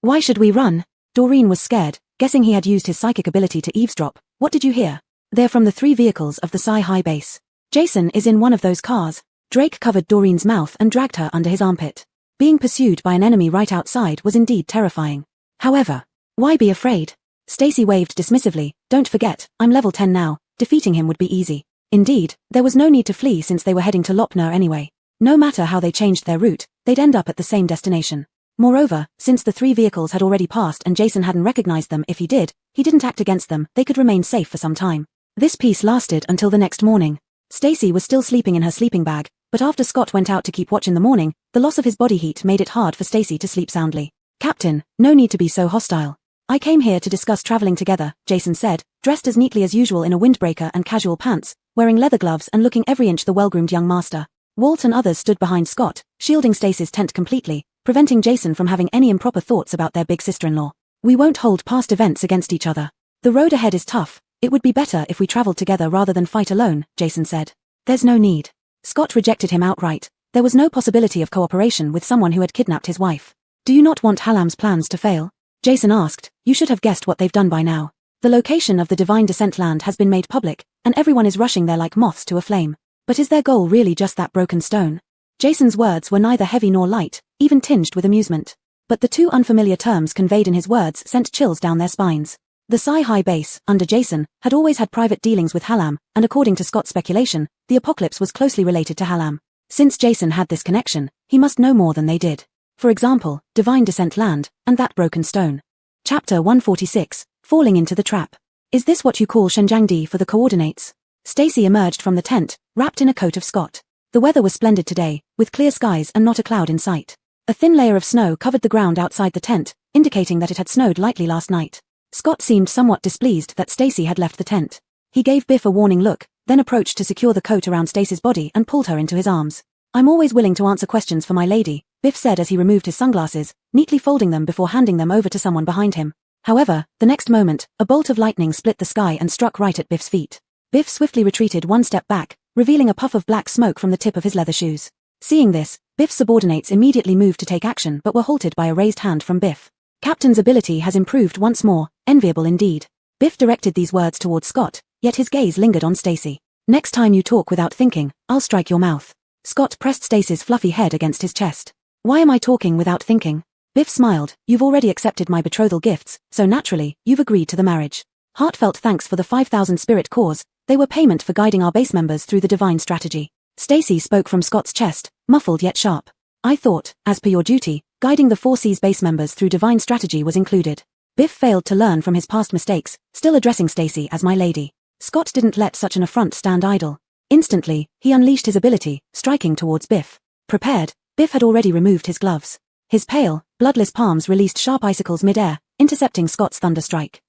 Why should we run? Doreen was scared, guessing he had used his psychic ability to eavesdrop. What did you hear? They're from the 3 vehicles of the Sci-Hi base. Jason is in one of those cars. Drake covered Doreen's mouth and dragged her under his armpit. Being pursued by an enemy right outside was indeed terrifying. However, why be afraid? Stacy waved dismissively. Don't forget, I'm level 10 now. Defeating him would be easy. Indeed, there was no need to flee since they were heading to Lopner anyway. No matter how they changed their route, they'd end up at the same destination. Moreover, since the 3 vehicles had already passed and Jason hadn't recognized them, if he didn't act against them, they could remain safe for some time. This peace lasted until the next morning. Stacy was still sleeping in her sleeping bag, but after Scott went out to keep watch in the morning, the loss of his body heat made it hard for Stacy to sleep soundly. "Captain, no need to be so hostile. I came here to discuss traveling together," Jason said, dressed as neatly as usual in a windbreaker and casual pants, wearing leather gloves and looking every inch the well-groomed young master. Walt and others stood behind Scott, shielding Stacy's tent completely, preventing Jason from having any improper thoughts about their big sister-in-law. "We won't hold past events against each other. The road ahead is tough. It would be better if we traveled together rather than fight alone," Jason said. "There's no need." Scott rejected him outright. There was no possibility of cooperation with someone who had kidnapped his wife. "Do you not want Hallam's plans to fail?" Jason asked. "You should have guessed what they've done by now. The location of the Divine Descent land has been made public, and everyone is rushing there like moths to a flame. But is their goal really just that broken stone?" Jason's words were neither heavy nor light, even tinged with amusement. But the 2 unfamiliar terms conveyed in his words sent chills down their spines. The Psi-High base, under Jason, had always had private dealings with Hallam, and according to Scott's speculation, the apocalypse was closely related to Hallam. Since Jason had this connection, he must know more than they did. For example, Divine Descent land, and that broken stone. Chapter 146, Falling into the Trap. "Is this what you call Shenjiangdi for the coordinates?" Stacy emerged from the tent, wrapped in a coat of Scott. The weather was splendid today, with clear skies and not a cloud in sight. A thin layer of snow covered the ground outside the tent, indicating that it had snowed lightly last night. Scott seemed somewhat displeased that Stacy had left the tent. He gave Biff a warning look, then approached to secure the coat around Stacy's body and pulled her into his arms. "I'm always willing to answer questions for my lady," Biff said as he removed his sunglasses, neatly folding them before handing them over to someone behind him. However, the next moment, a bolt of lightning split the sky and struck right at Biff's feet. Biff swiftly retreated 1 step back, revealing a puff of black smoke from the tip of his leather shoes. Seeing this, Biff's subordinates immediately moved to take action but were halted by a raised hand from Biff. "Captain's ability has improved once more, enviable indeed." Biff directed these words towards Scott, yet his gaze lingered on Stacy. "Next time you talk without thinking, I'll strike your mouth." Scott pressed Stacy's fluffy head against his chest. "Why am I talking without thinking?" Biff smiled. "You've already accepted my betrothal gifts, so naturally, you've agreed to the marriage. Heartfelt thanks for the 5,000 spirit cores, they were payment for guiding our base members through the divine strategy." Stacy spoke from Scott's chest, muffled yet sharp. "I thought, as per your duty, guiding the 4C's base members through divine strategy was included." Biff failed to learn from his past mistakes, still addressing Stacy as my lady. Scott didn't let such an affront stand idle. Instantly, he unleashed his ability, striking towards Biff. Prepared, Biff had already removed his gloves. His pale, bloodless palms released sharp icicles mid-air, intercepting Scott's thunder strike.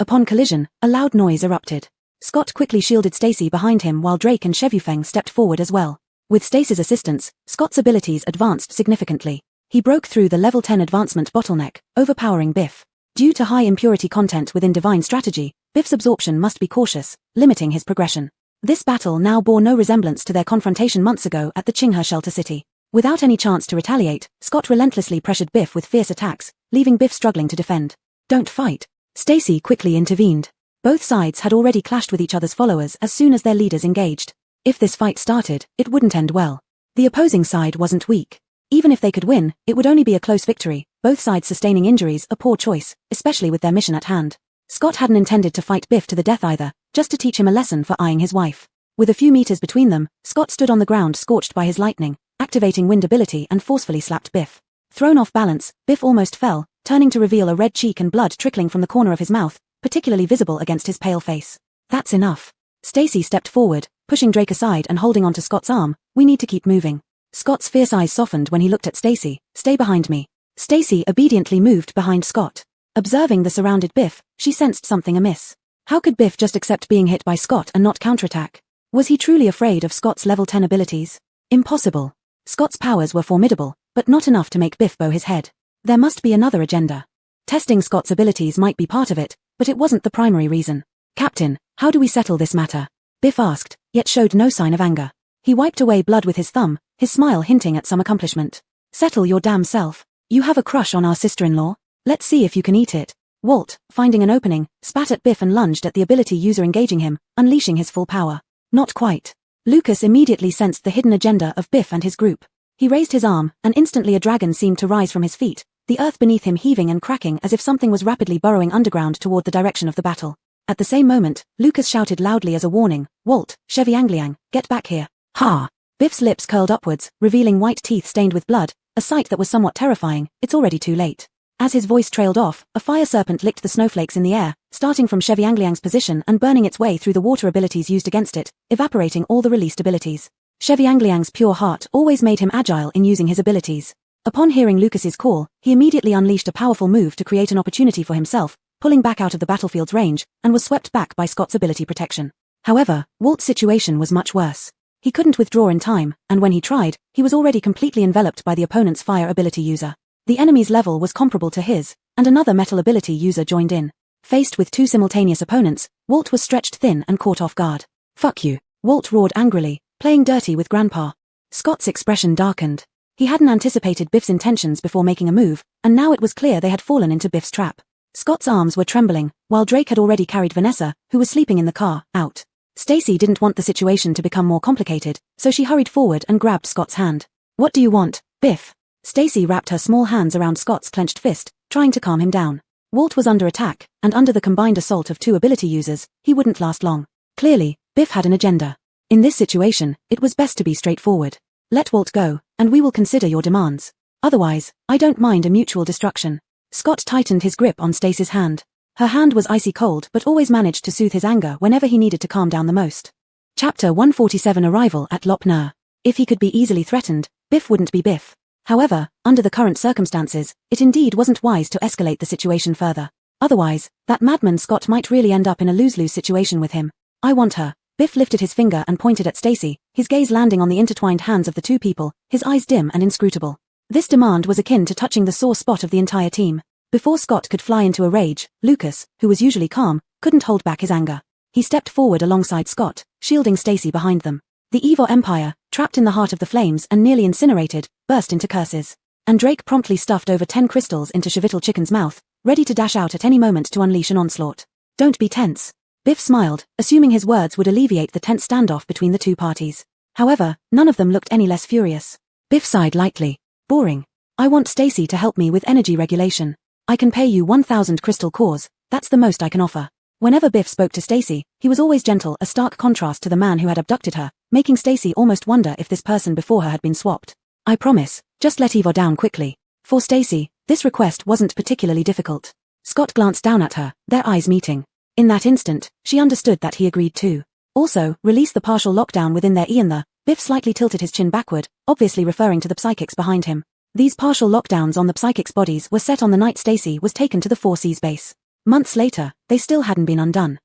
Upon collision, a loud noise erupted. Scott quickly shielded Stacy behind him while Drake and Shevufeng stepped forward as well. With Stacy's assistance, Scott's abilities advanced significantly. He broke through the level 10 advancement bottleneck, overpowering Biff. Due to high impurity content within divine strategy, Biff's absorption must be cautious, limiting his progression. This battle now bore no resemblance to their confrontation months ago at the Qinghe shelter city. Without any chance to retaliate, Scott relentlessly pressured Biff with fierce attacks, leaving Biff struggling to defend. "Don't fight." Stacy quickly intervened. Both sides had already clashed with each other's followers as soon as their leaders engaged. If this fight started, it wouldn't end well. The opposing side wasn't weak. Even if they could win, it would only be a close victory, both sides sustaining injuries, a poor choice, especially with their mission at hand. Scott hadn't intended to fight Biff to the death either, just to teach him a lesson for eyeing his wife. With a few meters between them, Scott stood on the ground scorched by his lightning, activating wind ability and forcefully slapped Biff. Thrown off balance, Biff almost fell, turning to reveal a red cheek and blood trickling from the corner of his mouth, particularly visible against his pale face. "That's enough." Stacy stepped forward, pushing Drake aside and holding onto Scott's arm. "We need to keep moving." Scott's fierce eyes softened when he looked at Stacy. "Stay behind me." Stacy obediently moved behind Scott. Observing the surrounded Biff, she sensed something amiss. How could Biff just accept being hit by Scott and not counterattack? Was he truly afraid of Scott's level 10 abilities? Impossible. Scott's powers were formidable, but not enough to make Biff bow his head. There must be another agenda. Testing Scott's abilities might be part of it, but it wasn't the primary reason. "Captain, how do we settle this matter?" Biff asked, yet showed no sign of anger. He wiped away blood with his thumb, his smile hinting at some accomplishment. "Settle your damn self. You have a crush on our sister-in-law? Let's see if you can eat it." Walt, finding an opening, spat at Biff and lunged at the ability user engaging him, unleashing his full power. Not quite. Lucas immediately sensed the hidden agenda of Biff and his group. He raised his arm, and instantly a dragon seemed to rise from his feet, the earth beneath him heaving and cracking as if something was rapidly burrowing underground toward the direction of the battle. At the same moment, Lucas shouted loudly as a warning, "Walt, Chevy Angliang, get back here." "Ha!" Biff's lips curled upwards, revealing white teeth stained with blood, a sight that was somewhat terrifying. It's already too late. As his voice trailed off, a fire serpent licked the snowflakes in the air, starting from Cheviangliang's position and burning its way through the water abilities used against it, evaporating all the released abilities. Cheviangliang's pure heart always made him agile in using his abilities. Upon hearing Lucas's call, he immediately unleashed a powerful move to create an opportunity for himself, pulling back out of the battlefield's range, and was swept back by Scott's ability protection. However, Walt's situation was much worse. He couldn't withdraw in time, and when he tried, he was already completely enveloped by the opponent's fire ability user. The enemy's level was comparable to his, and another metal ability user joined in. Faced with two simultaneous opponents, Walt was stretched thin and caught off guard. "Fuck you," Walt roared angrily, playing dirty with Grandpa. Scott's expression darkened. He hadn't anticipated Biff's intentions before making a move, and now it was clear they had fallen into Biff's trap. Scott's arms were trembling, while Drake had already carried Vanessa, who was sleeping in the car, out. Stacy didn't want the situation to become more complicated, so she hurried forward and grabbed Scott's hand. "What do you want, Biff?" Stacy wrapped her small hands around Scott's clenched fist, trying to calm him down. Walt was under attack, and under the combined assault of two ability users, he wouldn't last long. Clearly, Biff had an agenda. In this situation, it was best to be straightforward. "Let Walt go, and we will consider your demands. Otherwise, I don't mind a mutual destruction." Scott tightened his grip on Stacy's hand. Her hand was icy cold but always managed to soothe his anger whenever he needed to calm down the most. Chapter 147 Arrival at Lop Nur. If he could be easily threatened, Biff wouldn't be Biff. However, under the current circumstances, it indeed wasn't wise to escalate the situation further. Otherwise, that madman Scott might really end up in a lose-lose situation with him. "I want her." Biff lifted his finger and pointed at Stacy, his gaze landing on the intertwined hands of the two people, his eyes dim and inscrutable. This demand was akin to touching the sore spot of the entire team. Before Scott could fly into a rage, Lucas, who was usually calm, couldn't hold back his anger. He stepped forward alongside Scott, shielding Stacy behind them. The Evor Empire, trapped in the heart of the flames and nearly incinerated, burst into curses. And Drake promptly stuffed over 10 crystals into Chevitl Chicken's mouth, ready to dash out at any moment to unleash an onslaught. "Don't be tense." Biff smiled, assuming his words would alleviate the tense standoff between the two parties. However, none of them looked any less furious. Biff sighed lightly. "Boring. I want Stacy to help me with energy regulation. I can pay you 1,000 crystal cores, that's the most I can offer." Whenever Biff spoke to Stacy, he was always gentle, a stark contrast to the man who had abducted her, making Stacy almost wonder if this person before her had been swapped. "I promise, just let Evor down quickly." For Stacy, this request wasn't particularly difficult. Scott glanced down at her, their eyes meeting. In that instant, she understood that he agreed too. "Also, release the partial lockdown within their Eon. Biff slightly tilted his chin backward, obviously referring to the psychics behind him. These partial lockdowns on the psychics' bodies were set on the night Stacy was taken to the 4Cs base. Months later, they still hadn't been undone.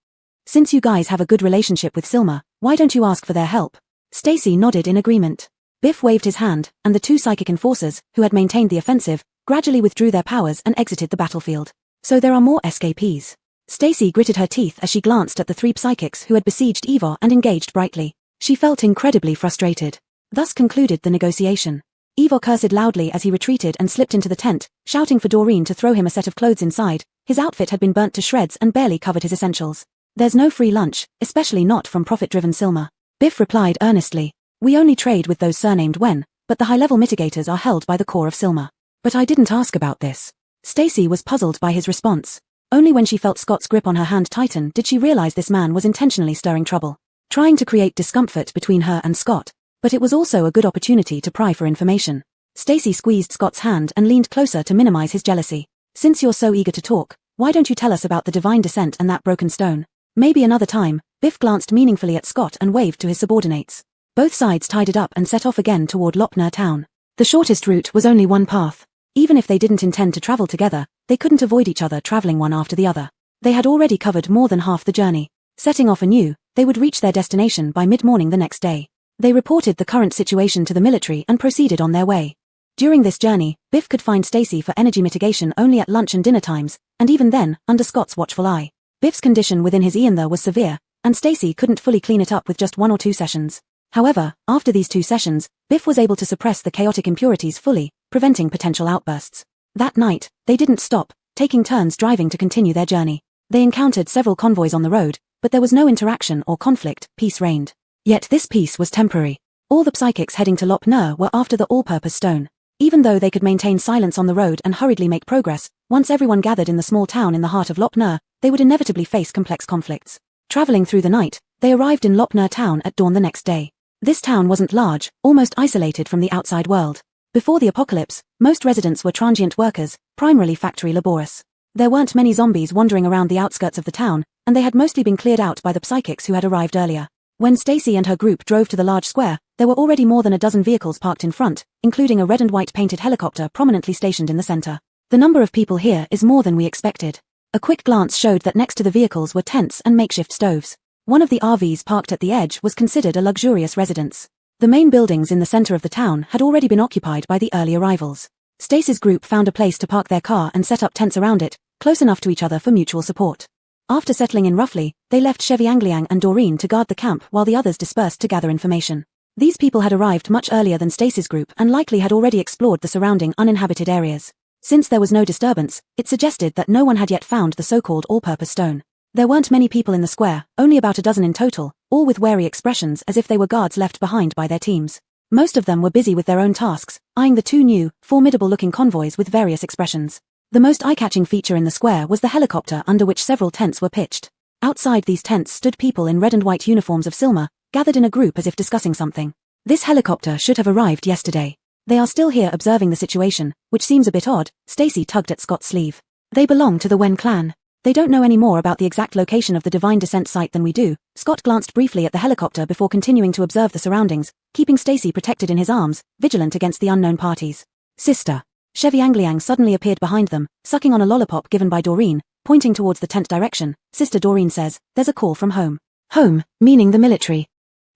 "Since you guys have a good relationship with Silma, why don't you ask for their help?" Stacy nodded in agreement. Biff waved his hand, and the two psychic enforcers, who had maintained the offensive, gradually withdrew their powers and exited the battlefield. "So there are more escapees." Stacy gritted her teeth as she glanced at the three psychics who had besieged Evor and engaged brightly. She felt incredibly frustrated. Thus concluded the negotiation. Evor cursed loudly as he retreated and slipped into the tent, shouting for Doreen to throw him a set of clothes inside. His outfit had been burnt to shreds and barely covered his essentials. "There's no free lunch, especially not from profit-driven Silma." Biff replied earnestly. "We only trade with those surnamed Wen, but the high-level mitigators are held by the core of Silma." "But I didn't ask about this." Stacy was puzzled by his response. Only when she felt Scott's grip on her hand tighten did she realize this man was intentionally stirring trouble, trying to create discomfort between her and Scott. But it was also a good opportunity to pry for information. Stacy squeezed Scott's hand and leaned closer to minimize his jealousy. "Since you're so eager to talk, why don't you tell us about the divine descent and that broken stone?" "Maybe another time." Biff glanced meaningfully at Scott and waved to his subordinates. Both sides tied it up and set off again toward Lop Nur town. The shortest route was only one path. Even if they didn't intend to travel together, they couldn't avoid each other traveling one after the other. They had already covered more than half the journey. Setting off anew, they would reach their destination by mid-morning the next day. They reported the current situation to the military and proceeded on their way. During this journey, Biff could find Stacy for energy mitigation only at lunch and dinner times, and even then, under Scott's watchful eye. Biff's condition within his Eon was severe, and Stacy couldn't fully clean it up with just 1 or 2 sessions. However, after these 2 sessions, Biff was able to suppress the chaotic impurities fully, preventing potential outbursts. That night, they didn't stop, taking turns driving to continue their journey. They encountered several convoys on the road, but there was no interaction or conflict, peace reigned. Yet this peace was temporary. All the psychics heading to Lop Nur were after the all-purpose stone. Even though they could maintain silence on the road and hurriedly make progress, once everyone gathered in the small town in the heart of Lop Nur, they would inevitably face complex conflicts. Traveling through the night, they arrived in Lop Nur town at dawn the next day. This town wasn't large, almost isolated from the outside world. Before the apocalypse, most residents were transient workers, primarily factory laborers. There weren't many zombies wandering around the outskirts of the town, and they had mostly been cleared out by the psychics who had arrived earlier. When Stacy and her group drove to the large square, there were already more than a dozen vehicles parked in front, including a red and white painted helicopter prominently stationed in the center. The number of people here is more than we expected. A quick glance showed that next to the vehicles were tents and makeshift stoves. One of the RVs parked at the edge was considered a luxurious residence. The main buildings in the center of the town had already been occupied by the early arrivals. Stacy's group found a place to park their car and set up tents around it, close enough to each other for mutual support. After settling in roughly, they left Chevy Angliang and Doreen to guard the camp while the others dispersed to gather information. These people had arrived much earlier than Stacy's group and likely had already explored the surrounding uninhabited areas. Since there was no disturbance, it suggested that no one had yet found the so-called all-purpose stone. There weren't many people in the square, only about a dozen in total, all with wary expressions as if they were guards left behind by their teams. Most of them were busy with their own tasks, eyeing the two new, formidable-looking convoys with various expressions. The most eye-catching feature in the square was the helicopter under which several tents were pitched. Outside these tents stood people in red and white uniforms of Silma, gathered in a group as if discussing something. This helicopter should have arrived yesterday. They are still here observing the situation, which seems a bit odd. Stacy tugged at Scott's sleeve. They belong to the Wen clan. They don't know any more about the exact location of the Divine Descent site than we do. Scott glanced briefly at the helicopter before continuing to observe the surroundings, keeping Stacy protected in his arms, vigilant against the unknown parties. Sister. Chevy Angliang suddenly appeared behind them, sucking on a lollipop given by Doreen, pointing towards the tent direction. Sister Doreen says, "There's a call from home." Home, meaning the military.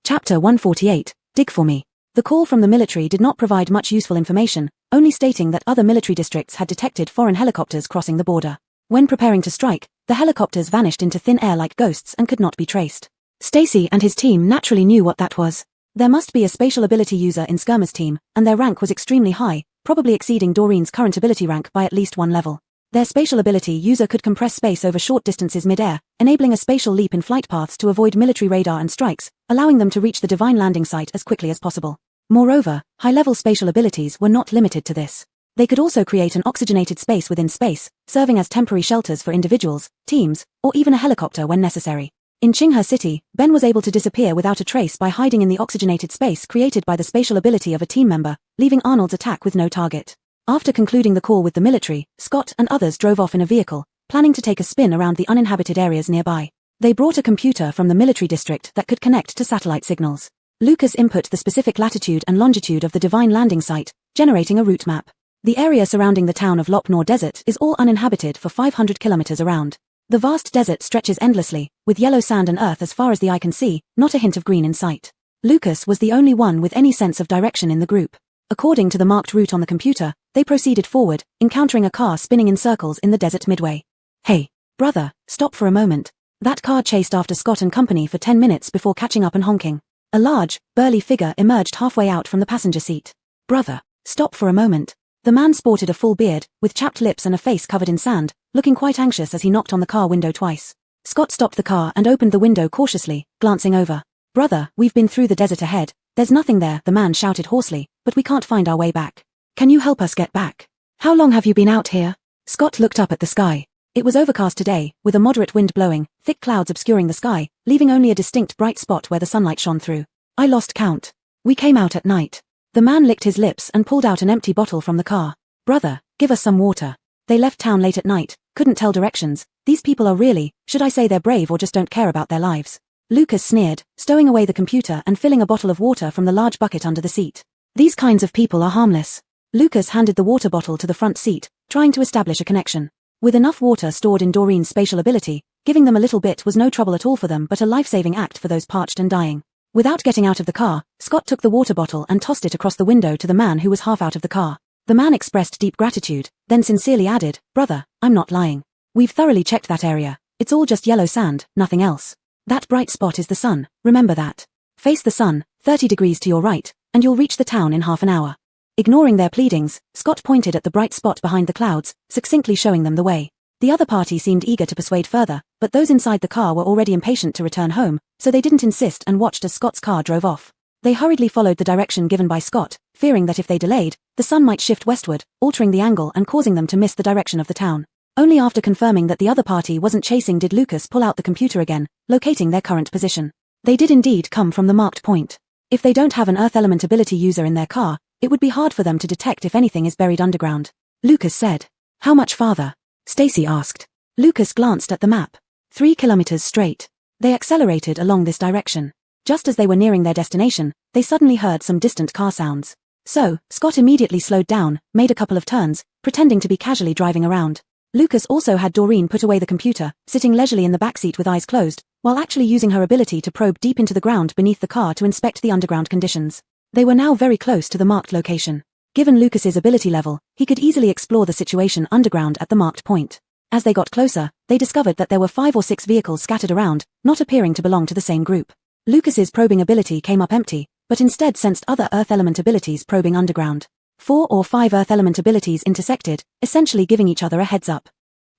Chapter 148, Dig for Me. The call from the military did not provide much useful information, only stating that other military districts had detected foreign helicopters crossing the border. When preparing to strike, the helicopters vanished into thin air like ghosts and could not be traced. Stacy and his team naturally knew what that was. There must be a spatial ability user in Skirma's team, and their rank was extremely high, probably exceeding Doreen's current ability rank by at least one level. Their spatial ability user could compress space over short distances mid-air, enabling a spatial leap in flight paths to avoid military radar and strikes, allowing them to reach the divine landing site as quickly as possible. Moreover, high-level spatial abilities were not limited to this. They could also create an oxygenated space within space, serving as temporary shelters for individuals, teams, or even a helicopter when necessary. In Qinghe City, Ben was able to disappear without a trace by hiding in the oxygenated space created by the spatial ability of a team member, leaving Arnold's attack with no target. After concluding the call with the military, Scott and others drove off in a vehicle, planning to take a spin around the uninhabited areas nearby. They brought a computer from the military district that could connect to satellite signals. Lucas input the specific latitude and longitude of the divine landing site, generating a route map. The area surrounding the town of Lopnor Desert is all uninhabited for 500 kilometers around. The vast desert stretches endlessly, with yellow sand and earth as far as the eye can see, not a hint of green in sight. Lucas was the only one with any sense of direction in the group. According to the marked route on the computer, they proceeded forward, encountering a car spinning in circles in the desert midway. "Hey, brother, stop for a moment." That car chased after Scott and company for 10 minutes before catching up and honking. A large, burly figure emerged halfway out from the passenger seat. "Brother, stop for a moment." The man sported a full beard, with chapped lips and a face covered in sand, looking quite anxious as he knocked on the car window twice. Scott stopped the car and opened the window cautiously, glancing over. "Brother, we've been through the desert ahead. There's nothing there," the man shouted hoarsely, "but we can't find our way back. Can you help us get back?" "How long have you been out here?" Scott looked up at the sky. It was overcast today, with a moderate wind blowing, thick clouds obscuring the sky, leaving only a distinct bright spot where the sunlight shone through. "I lost count. We came out at night." The man licked his lips and pulled out an empty bottle from the car. "Brother, give us some water. They left town late at night, couldn't tell directions. These people are really, should I say they're brave or just don't care about their lives." Lucas sneered, stowing away the computer and filling a bottle of water from the large bucket under the seat. "These kinds of people are harmless." Lucas handed the water bottle to the front seat, trying to establish a connection. With enough water stored in Doreen's spatial ability, giving them a little bit was no trouble at all for them but a life-saving act for those parched and dying. Without getting out of the car, Scott took the water bottle and tossed it across the window to the man who was half out of the car. The man expressed deep gratitude, then sincerely added, "Brother, I'm not lying. We've thoroughly checked that area. It's all just yellow sand, nothing else. That bright spot is the sun, remember that. Face the sun, 30 degrees to your right, and you'll reach the town in half an hour." Ignoring their pleadings, Scott pointed at the bright spot behind the clouds, succinctly showing them the way. The other party seemed eager to persuade further, but those inside the car were already impatient to return home, so they didn't insist and watched as Scott's car drove off. They hurriedly followed the direction given by Scott, fearing that if they delayed, the sun might shift westward, altering the angle and causing them to miss the direction of the town. Only after confirming that the other party wasn't chasing did Lucas pull out the computer again, locating their current position. They did indeed come from the marked point. If they don't have an earth element ability user in their car, It would be hard for them to detect if anything is buried underground. Lucas said. How much farther? Stacy asked. Lucas glanced at the map. 3 kilometers straight. They accelerated along this direction. Just as they were nearing their destination, they suddenly heard some distant car sounds. So, Scott immediately slowed down, made a couple of turns, pretending to be casually driving around. Lucas also had Doreen put away the computer, sitting leisurely in the backseat with eyes closed, while actually using her ability to probe deep into the ground beneath the car to inspect the underground conditions. They were now very close to the marked location. Given Lucas's ability level, he could easily explore the situation underground at the marked point. As they got closer, they discovered that there were 5 or 6 vehicles scattered around, not appearing to belong to the same group. Lucas's probing ability came up empty, but instead sensed other Earth element abilities probing underground. 4 or 5 Earth element abilities intersected, essentially giving each other a heads up.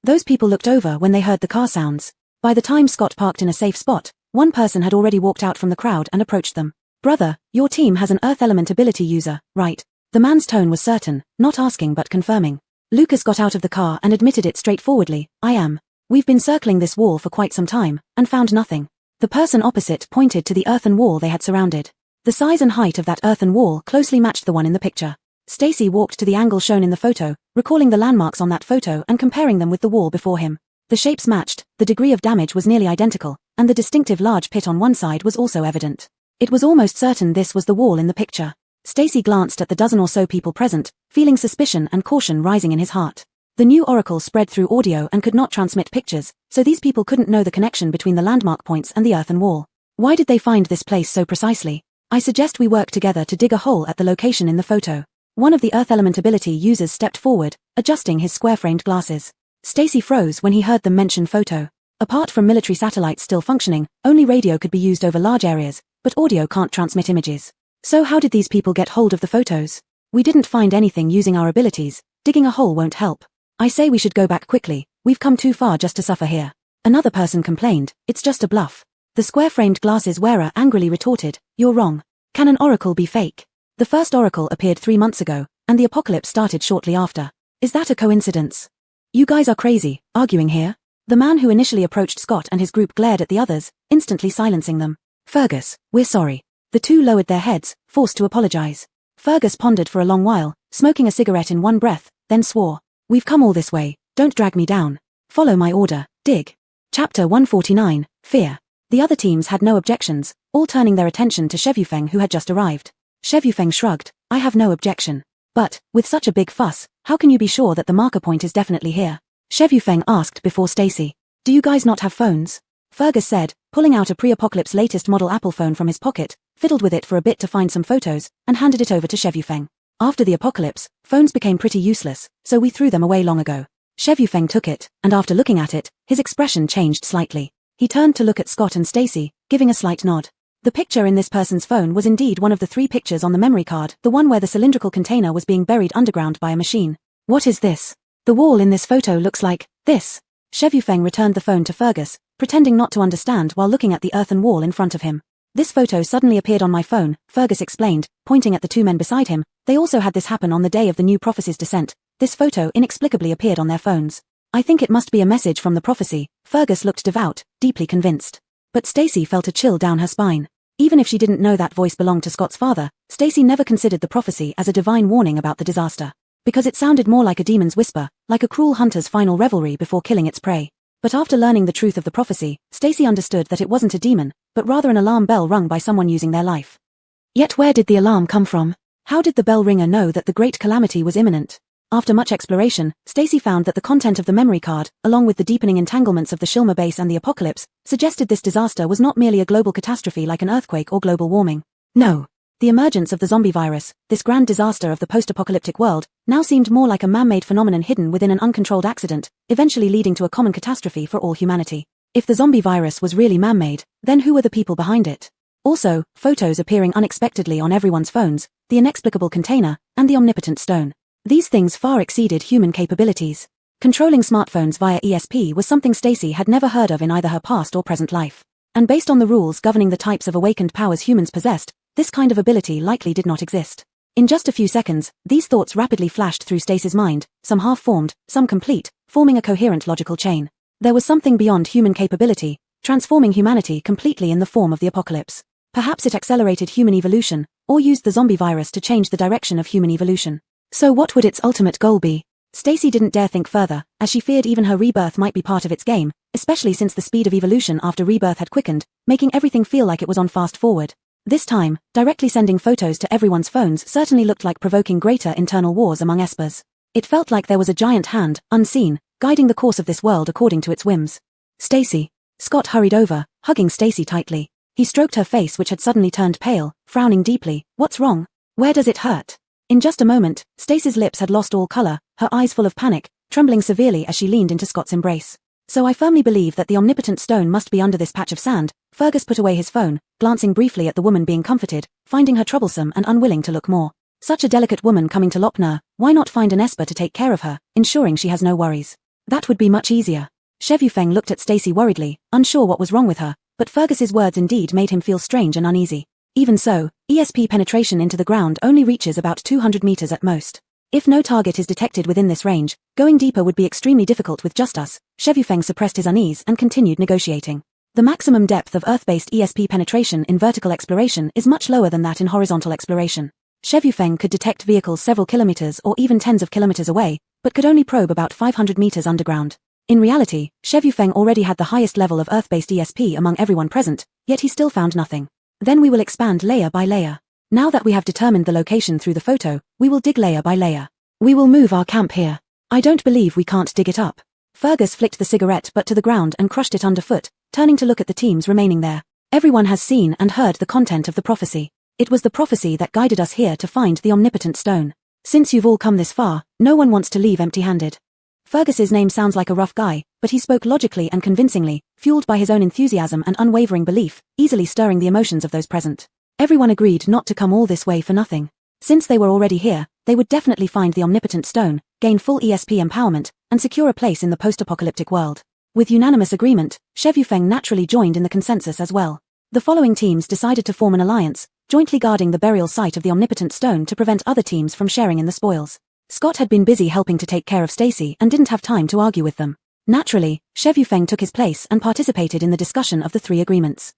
Those people looked over when they heard the car sounds. By the time Scott parked in a safe spot, one person had already walked out from the crowd and approached them. Brother, your team has an Earth element ability user, right? The man's tone was certain, not asking but confirming. Lucas got out of the car and admitted it straightforwardly, I am. We've been circling this wall for quite some time, and found nothing. The person opposite pointed to the earthen wall they had surrounded. The size and height of that earthen wall closely matched the one in the picture. Stacy walked to the angle shown in the photo, recalling the landmarks on that photo and comparing them with the wall before him. The shapes matched, the degree of damage was nearly identical, and the distinctive large pit on one side was also evident. It was almost certain this was the wall in the picture. Stacy glanced at the dozen or so people present, feeling suspicion and caution rising in his heart. The new oracle spread through audio and could not transmit pictures, so these people couldn't know the connection between the landmark points and the earthen wall. Why did they find this place so precisely? I suggest we work together to dig a hole at the location in the photo. One of the earth element ability users stepped forward, adjusting his square-framed glasses. Stacy froze when he heard them mention photo. Apart from military satellites still functioning, only radio could be used over large areas, but audio can't transmit images. So how did these people get hold of the photos? We didn't find anything using our abilities. Digging a hole won't help. I say we should go back quickly. We've come too far just to suffer here. Another person complained, it's just a bluff. The square-framed glasses wearer angrily retorted, you're wrong. Can an oracle be fake? The first oracle appeared 3 months ago, and the apocalypse started shortly after. Is that a coincidence? You guys are crazy, arguing here? The man who initially approached Scott and his group glared at the others, instantly silencing them. Fergus, we're sorry. The two lowered their heads, forced to apologize. Fergus pondered for a long while, smoking a cigarette in one breath, then swore. We've come all this way, don't drag me down. Follow my order, dig. Chapter 149, Fear. The other teams had no objections, all turning their attention to Shevufeng who had just arrived. Shevufeng shrugged, I have no objection. But, with such a big fuss, how can you be sure that the marker point is definitely here? Shevufeng asked before Stacy. Do you guys not have phones? Fergus said, pulling out a pre-apocalypse latest model Apple phone from his pocket, fiddled with it for a bit to find some photos, and handed it over to Shevufeng. After the apocalypse, phones became pretty useless, so we threw them away long ago. Shevufeng took it, and after looking at it, his expression changed slightly. He turned to look at Scott and Stacy, giving a slight nod. The picture in this person's phone was indeed one of the 3 pictures on the memory card, the one where the cylindrical container was being buried underground by a machine. What is this? The wall in this photo looks like this. Shevufeng returned the phone to Fergus, pretending not to understand while looking at the earthen wall in front of him. This photo suddenly appeared on my phone, Fergus explained, pointing at the 2 men beside him. They also had this happen on the day of the new prophecy's descent. This photo inexplicably appeared on their phones. I think it must be a message from the prophecy. Fergus looked devout, deeply convinced. But Stacy felt a chill down her spine. Even if she didn't know that voice belonged to Scott's father, Stacy never considered the prophecy as a divine warning about the disaster. Because it sounded more like a demon's whisper, like a cruel hunter's final revelry before killing its prey. But after learning the truth of the prophecy, Stacy understood that it wasn't a demon, but rather an alarm bell rung by someone using their life. Yet where did the alarm come from? How did the bell ringer know that the great calamity was imminent? After much exploration, Stacy found that the content of the memory card, along with the deepening entanglements of the Shilma base and the apocalypse, suggested this disaster was not merely a global catastrophe like an earthquake or global warming. No. The emergence of the zombie virus, this grand disaster of the post-apocalyptic world, now seemed more like a man-made phenomenon hidden within an uncontrolled accident, eventually leading to a common catastrophe for all humanity. If the zombie virus was really man-made, then who were the people behind it? Also, photos appearing unexpectedly on everyone's phones, the inexplicable container, and the omnipotent stone. These things far exceeded human capabilities. Controlling smartphones via ESP was something Stacy had never heard of in either her past or present life. And based on the rules governing the types of awakened powers humans possessed, this kind of ability likely did not exist. In just a few seconds, these thoughts rapidly flashed through Stacy's mind, some half-formed, some complete, forming a coherent logical chain. There was something beyond human capability, transforming humanity completely in the form of the apocalypse. Perhaps it accelerated human evolution, or used the zombie virus to change the direction of human evolution. So what would its ultimate goal be? Stacy didn't dare think further, as she feared even her rebirth might be part of its game, especially since the speed of evolution after rebirth had quickened, making everything feel like it was on fast forward. This time, directly sending photos to everyone's phones certainly looked like provoking greater internal wars among espers. It felt like there was a giant hand, unseen, guiding the course of this world according to its whims. Stacy. Scott hurried over, hugging Stacy tightly. He stroked her face, which had suddenly turned pale, frowning deeply. What's wrong? Where does it hurt? In just a moment, Stacy's lips had lost all color, her eyes full of panic, trembling severely as she leaned into Scott's embrace. So I firmly believe that the omnipotent stone must be under this patch of sand. Fergus put away his phone, glancing briefly at the woman being comforted, finding her troublesome and unwilling to look more. Such a delicate woman coming to Lopner, why not find an esper to take care of her, ensuring she has no worries? That would be much easier. Shevufeng looked at Stacy worriedly, unsure what was wrong with her, but Fergus's words indeed made him feel strange and uneasy. Even so, ESP penetration into the ground only reaches about 200 meters at most. If no target is detected within this range, going deeper would be extremely difficult with just us. Shevufeng suppressed his unease and continued negotiating. The maximum depth of Earth-based ESP penetration in vertical exploration is much lower than that in horizontal exploration. Shevufeng could detect vehicles several kilometers or even tens of kilometers away, but could only probe about 500 meters underground. In reality, Shevufeng already had the highest level of Earth-based ESP among everyone present, yet he still found nothing. Then we will expand layer by layer. Now that we have determined the location through the photo, we will dig layer by layer. We will move our camp here. I don't believe we can't dig it up. Fergus flicked the cigarette butt to the ground and crushed it underfoot, turning to look at the teams remaining there. Everyone has seen and heard the content of the prophecy. It was the prophecy that guided us here to find the omnipotent stone. Since you've all come this far, no one wants to leave empty-handed. Fergus's name sounds like a rough guy, but he spoke logically and convincingly, fueled by his own enthusiasm and unwavering belief, easily stirring the emotions of those present. Everyone agreed not to come all this way for nothing. Since they were already here, they would definitely find the omnipotent stone, gain full ESP empowerment, and secure a place in the post-apocalyptic world. With unanimous agreement, Shevufeng naturally joined in the consensus as well. The following teams decided to form an alliance, jointly guarding the burial site of the omnipotent stone to prevent other teams from sharing in the spoils. Scott had been busy helping to take care of Stacy and didn't have time to argue with them. Naturally, Shevufeng took his place and participated in the discussion of the three agreements.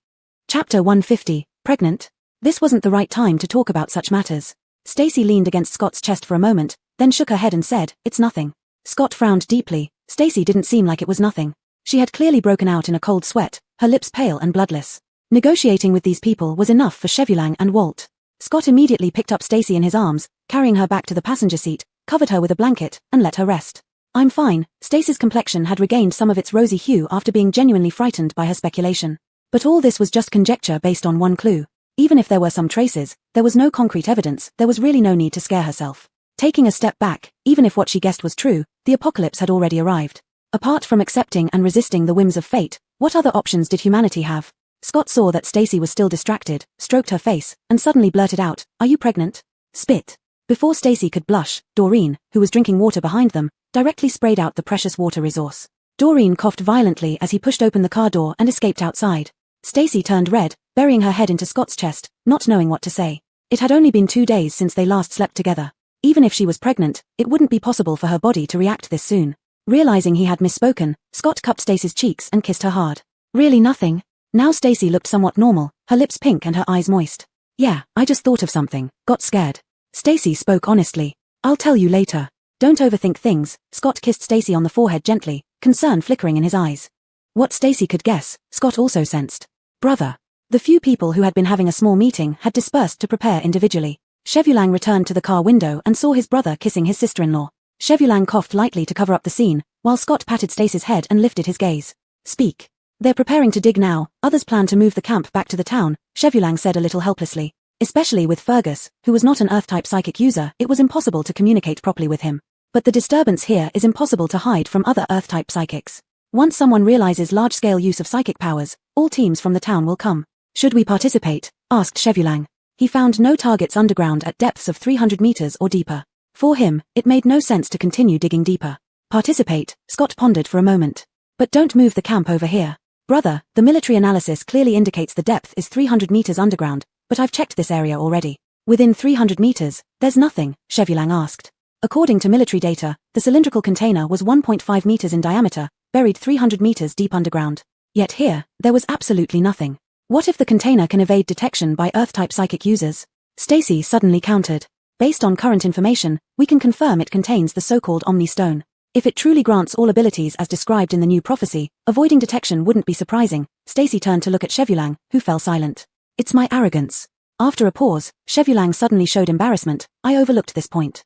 Chapter 150, Pregnant? This wasn't the right time to talk about such matters. Stacy leaned against Scott's chest for a moment, then shook her head and said, "It's nothing." Scott frowned deeply. Stacy didn't seem like it was nothing. She had clearly broken out in a cold sweat, her lips pale and bloodless. Negotiating with these people was enough for Shevufeng and Walt. Scott immediately picked up Stacy in his arms, carrying her back to the passenger seat, covered her with a blanket, and let her rest. I'm fine. Stacy's complexion had regained some of its rosy hue after being genuinely frightened by her speculation. But all this was just conjecture based on one clue. Even if there were some traces, there was no concrete evidence, there was really no need to scare herself. Taking a step back, even if what she guessed was true, the apocalypse had already arrived. Apart from accepting and resisting the whims of fate, what other options did humanity have? Scott saw that Stacy was still distracted, stroked her face, and suddenly blurted out, "Are you pregnant?" Spit. Before Stacy could blush, Doreen, who was drinking water behind them, directly sprayed out the precious water resource. Doreen coughed violently as he pushed open the car door and escaped outside. Stacy turned red, burying her head into Scott's chest, not knowing what to say. It had only been 2 days since they last slept together. Even if she was pregnant, it wouldn't be possible for her body to react this soon. Realizing he had misspoken, Scott cupped Stacy's cheeks and kissed her hard. Really nothing? Now Stacy looked somewhat normal, her lips pink and her eyes moist. Yeah, I just thought of something, got scared. Stacy spoke honestly. I'll tell you later. Don't overthink things. Scott kissed Stacy on the forehead gently, concern flickering in his eyes. What Stacy could guess, Scott also sensed. Brother. The few people who had been having a small meeting had dispersed to prepare individually. Shevufeng returned to the car window and saw his brother kissing his sister-in-law. Shevufeng coughed lightly to cover up the scene, while Scott patted Stacy's head and lifted his gaze. Speak. They're preparing to dig now, others plan to move the camp back to the town, Shevufeng said a little helplessly. Especially with Fergus, who was not an Earth-type psychic user, it was impossible to communicate properly with him. But the disturbance here is impossible to hide from other Earth-type psychics. Once someone realizes large-scale use of psychic powers, all teams from the town will come. Should we participate? Asked Shevufeng. He found no targets underground at depths of 300 meters or deeper. For him, it made no sense to continue digging deeper. Participate, Scott pondered for a moment. But don't move the camp over here. Brother, the military analysis clearly indicates the depth is 300 meters underground, but I've checked this area already. Within 300 meters, there's nothing, Shevufeng asked. According to military data, the cylindrical container was 1.5 meters in diameter, buried 300 meters deep underground. Yet here, there was absolutely nothing. What if the container can evade detection by Earth-type psychic users? Stacy suddenly countered. Based on current information, we can confirm it contains the so-called Omni Stone. If it truly grants all abilities as described in the new prophecy, avoiding detection wouldn't be surprising. Stacy turned to look at Chevulang, who fell silent. It's my arrogance. After a pause, Chevulang suddenly showed embarrassment. I overlooked this point.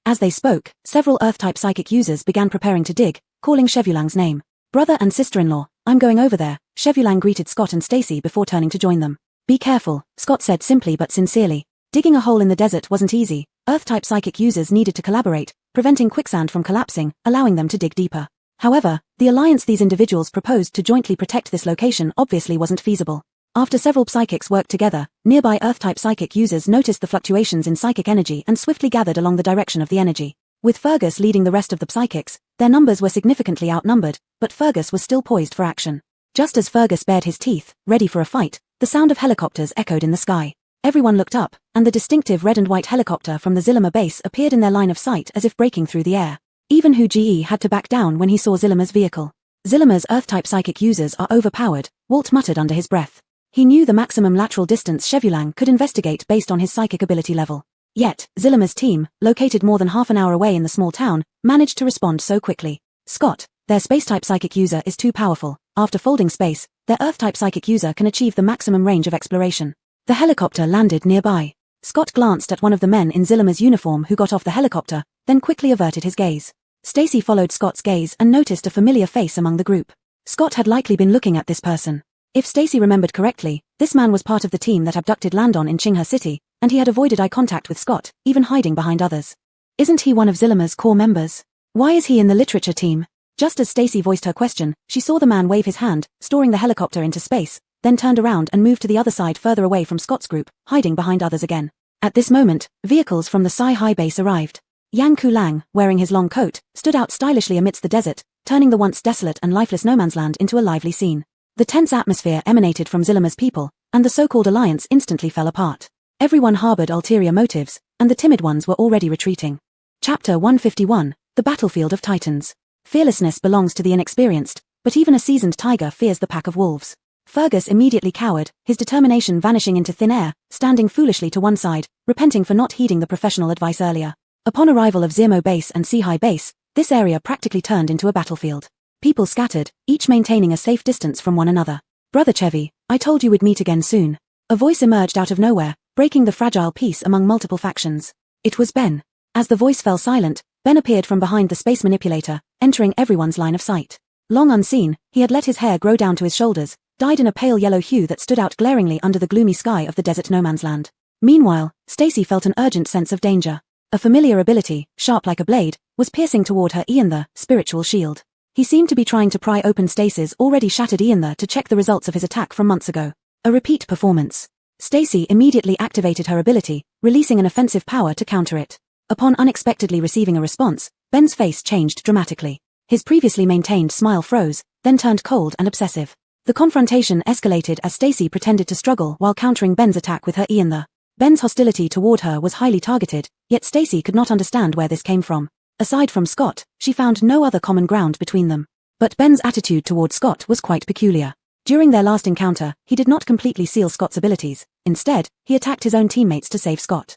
As they spoke, several Earth-type psychic users began preparing to dig, calling Chevulang's name. Brother and sister-in-law, I'm going over there. Chevulang greeted Scott and Stacy before turning to join them. Be careful, Scott said simply but sincerely. Digging a hole in the desert wasn't easy. Earth-type psychic users needed to collaborate, preventing quicksand from collapsing, allowing them to dig deeper. However, the alliance these individuals proposed to jointly protect this location obviously wasn't feasible. After several psychics worked together, nearby Earth-type psychic users noticed the fluctuations in psychic energy and swiftly gathered along the direction of the energy. With Fergus leading the rest of the psychics, their numbers were significantly outnumbered, but Fergus was still poised for action. Just as Fergus bared his teeth, ready for a fight, the sound of helicopters echoed in the sky. Everyone looked up, and the distinctive red and white helicopter from the Zillimer base appeared in their line of sight as if breaking through the air. Even Hu Ge had to back down when he saw Zillimer's vehicle. Zillimer's Earth-type psychic users are overpowered, Walt muttered under his breath. He knew the maximum lateral distance Chevulang could investigate based on his psychic ability level. Yet, Zillimer's team, located more than half an hour away in the small town, managed to respond so quickly. Scott, their space-type psychic user is too powerful. After folding space, their Earth-type psychic user can achieve the maximum range of exploration. The helicopter landed nearby. Scott glanced at one of the men in Zillimer's uniform who got off the helicopter, then quickly averted his gaze. Stacy followed Scott's gaze and noticed a familiar face among the group. Scott had likely been looking at this person. If Stacy remembered correctly, this man was part of the team that abducted Landon in Qinghe City, and he had avoided eye contact with Scott, even hiding behind others. Isn't he one of Zillimer's core members? Why is he in the literature team? Just as Stacy voiced her question, she saw the man wave his hand, storing the helicopter into space, then turned around and moved to the other side further away from Scott's group, hiding behind others again. At this moment, vehicles from the Sai Hai base arrived. Yang Kulang, wearing his long coat, stood out stylishly amidst the desert, turning the once desolate and lifeless no man's land into a lively scene. The tense atmosphere emanated from Zillimer's people, and the so-called alliance instantly fell apart. Everyone harbored ulterior motives, and the timid ones were already retreating. Chapter 151, The Battlefield of Titans. Fearlessness belongs to the inexperienced, but even a seasoned tiger fears the pack of wolves. Fergus immediately cowered, his determination vanishing into thin air, standing foolishly to one side, repenting for not heeding the professional advice earlier. Upon arrival of Zirmo base and Sihai base, this area practically turned into a battlefield. People scattered, each maintaining a safe distance from one another. Brother Chevy, I told you we'd meet again soon. A voice emerged out of nowhere, breaking the fragile peace among multiple factions. It was Ben. As the voice fell silent, Ben appeared from behind the space manipulator, entering everyone's line of sight. Long unseen, he had let his hair grow down to his shoulders, dyed in a pale yellow hue that stood out glaringly under the gloomy sky of the desert no man's land. Meanwhile, Stacy felt an urgent sense of danger. A familiar ability, sharp like a blade, was piercing toward her Ian spiritual shield. He seemed to be trying to pry open Stacy's already shattered Ian to check the results of his attack from months ago. A repeat performance. Stacy immediately activated her ability, releasing an offensive power to counter it. Upon unexpectedly receiving a response, Ben's face changed dramatically. His previously maintained smile froze, then turned cold and obsessive. The confrontation escalated as Stacy pretended to struggle while countering Ben's attack with her Ian. Ben's hostility toward her was highly targeted, yet Stacy could not understand where this came from. Aside from Scott, she found no other common ground between them. But Ben's attitude toward Scott was quite peculiar. During their last encounter, he did not completely seal Scott's abilities. Instead, he attacked his own teammates to save Scott.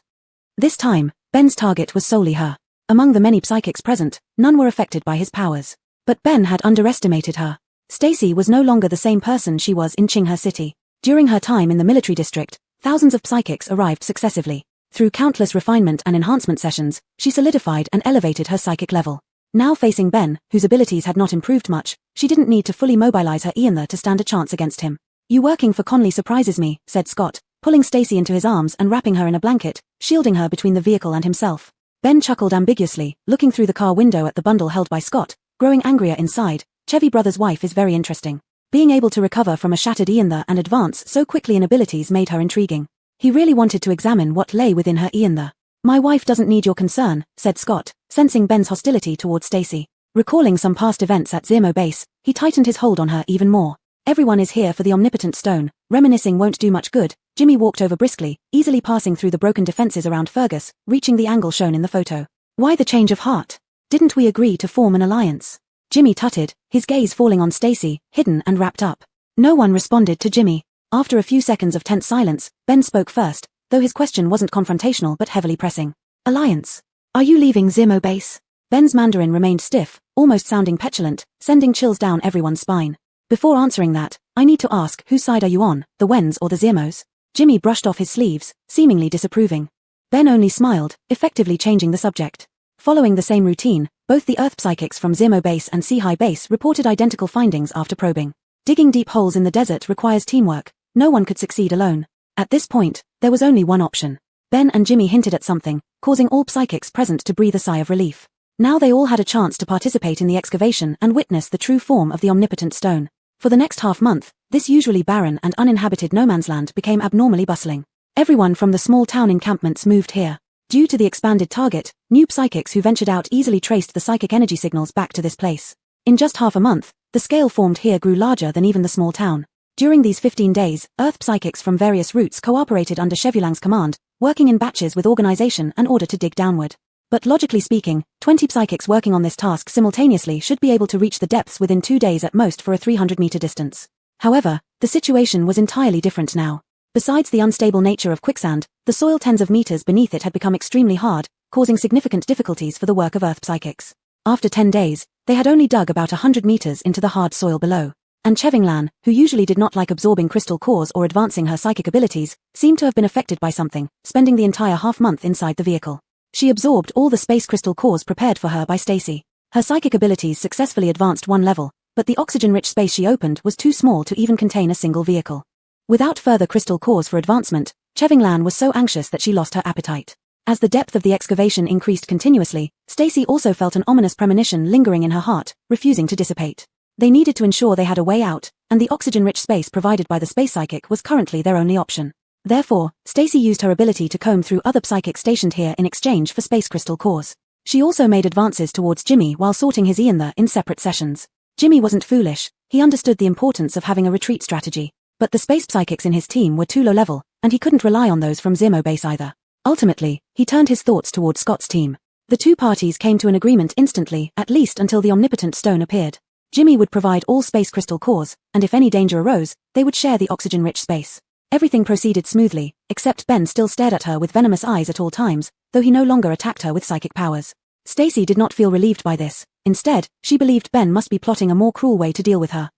This time, Ben's target was solely her. Among the many psychics present, none were affected by his powers. But Ben had underestimated her. Stacy was no longer the same person she was in Qinghe City. During her time in the military district, thousands of psychics arrived successively. Through countless refinement and enhancement sessions, she solidified and elevated her psychic level. Now facing Ben, whose abilities had not improved much, she didn't need to fully mobilize her Ian to stand a chance against him. You working for Conley surprises me, said Scott, pulling Stacy into his arms and wrapping her in a blanket, shielding her between the vehicle and himself. Ben chuckled ambiguously, looking through the car window at the bundle held by Scott, growing angrier inside. Chevy brother's wife is very interesting. Being able to recover from a shattered Ian and advance so quickly in abilities made her intriguing. He really wanted to examine what lay within her Ian. My wife doesn't need your concern, said Scott, sensing Ben's hostility towards Stacy. Recalling some past events at Zirmo base, he tightened his hold on her even more. Everyone is here for the omnipotent stone. Reminiscing won't do much good. Jimmy walked over briskly, easily passing through the broken defenses around Fergus, reaching the angle shown in the photo. Why the change of heart? Didn't we agree to form an alliance? Jimmy tutted, his gaze falling on Stacy, hidden and wrapped up. No one responded to Jimmy. After a few seconds of tense silence, Ben spoke first, though his question wasn't confrontational but heavily pressing. Alliance. Are you leaving Zemo base? Ben's Mandarin remained stiff, almost sounding petulant, sending chills down everyone's spine. Before answering that, I need to ask, whose side are you on, the Wens or the Zemos? Jimmy brushed off his sleeves, seemingly disapproving. Ben only smiled, effectively changing the subject. Following the same routine, both the Earth psychics from Zemo base and Sea High base reported identical findings after probing. Digging deep holes in the desert requires teamwork. No one could succeed alone. At this point, there was only one option. Ben and Jimmy hinted at something, causing all psychics present to breathe a sigh of relief. Now they all had a chance to participate in the excavation and witness the true form of the omnipotent stone. For the next half-month, this usually barren and uninhabited no-man's land became abnormally bustling. Everyone from the small town encampments moved here. Due to the expanded target, new psychics who ventured out easily traced the psychic energy signals back to this place. In just half a month, the scale formed here grew larger than even the small town. During these 15 days, Earth psychics from various routes cooperated under Chevulang's command, working in batches with organization in order to dig downward. But logically speaking, 20 psychics working on this task simultaneously should be able to reach the depths within 2 days at most for a 300-meter distance. However, the situation was entirely different now. Besides the unstable nature of quicksand, the soil tens of meters beneath it had become extremely hard, causing significant difficulties for the work of Earth psychics. After 10 days, they had only dug about 100 meters into the hard soil below. And Chevinglan, who usually did not like absorbing crystal cores or advancing her psychic abilities, seemed to have been affected by something, spending the entire half-month inside the vehicle. She absorbed all the space crystal cores prepared for her by Stacy. Her psychic abilities successfully advanced one level, but the oxygen-rich space she opened was too small to even contain a single vehicle. Without further crystal cores for advancement, Chevinglan was so anxious that she lost her appetite. As the depth of the excavation increased continuously, Stacy also felt an ominous premonition lingering in her heart, refusing to dissipate. They needed to ensure they had a way out, and the oxygen-rich space provided by the space psychic was currently their only option. Therefore, Stacy used her ability to comb through other psychics stationed here in exchange for space crystal cores. She also made advances towards Jimmy while sorting his ether in separate sessions. Jimmy wasn't foolish, he understood the importance of having a retreat strategy. But the space psychics in his team were too low level, and he couldn't rely on those from Zemo base either. Ultimately, he turned his thoughts towards Scott's team. The two parties came to an agreement instantly, at least until the omnipotent stone appeared. Jimmy would provide all space crystal cores, and if any danger arose, they would share the oxygen-rich space. Everything proceeded smoothly, except Ben still stared at her with venomous eyes at all times, though he no longer attacked her with psychic powers. Stacy did not feel relieved by this. Instead, she believed Ben must be plotting a more cruel way to deal with her.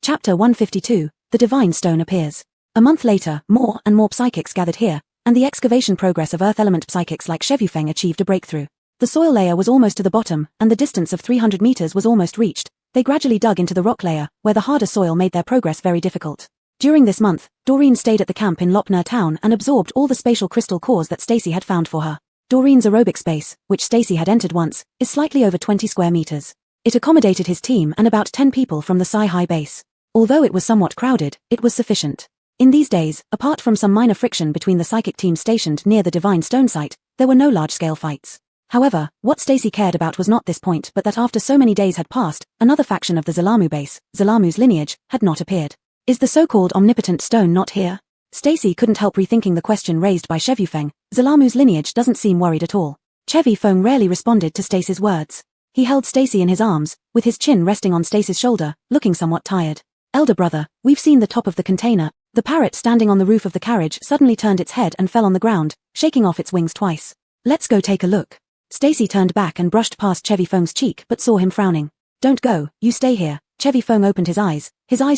Chapter 152, The Divine Stone Appears. A month later, more and more psychics gathered here, and the excavation progress of Earth element psychics like Chevufeng achieved a breakthrough. The soil layer was almost to the bottom, and the distance of 300 meters was almost reached. They gradually dug into the rock layer, where the harder soil made their progress very difficult. During this month, Doreen stayed at the camp in Lopner town and absorbed all the spatial crystal cores that Stacy had found for her. Doreen's aerobic space, which Stacy had entered once, is slightly over 20 square meters. It accommodated his team and about 10 people from the Sea High base. Although it was somewhat crowded, it was sufficient. In these days, apart from some minor friction between the psychic teams stationed near the Divine Stone site, there were no large-scale fights. However, what Stacy cared about was not this point but that after so many days had passed, another faction of the Zalamu base, Zalamu's lineage, had not appeared. Is the so-called omnipotent stone not here? Stacy couldn't help rethinking the question raised by Chevufeng. Zalamu's lineage doesn't seem worried at all. Chevufeng rarely responded to Stacy's words. He held Stacy in his arms, with his chin resting on Stacy's shoulder, looking somewhat tired. Elder brother, we've seen the top of the container. The parrot standing on the roof of the carriage suddenly turned its head and fell on the ground, shaking off its wings twice. Let's go take a look. Stacy turned back and brushed past Chevufeng's cheek but saw him frowning. Don't go, you stay here. Chevufeng opened his eyes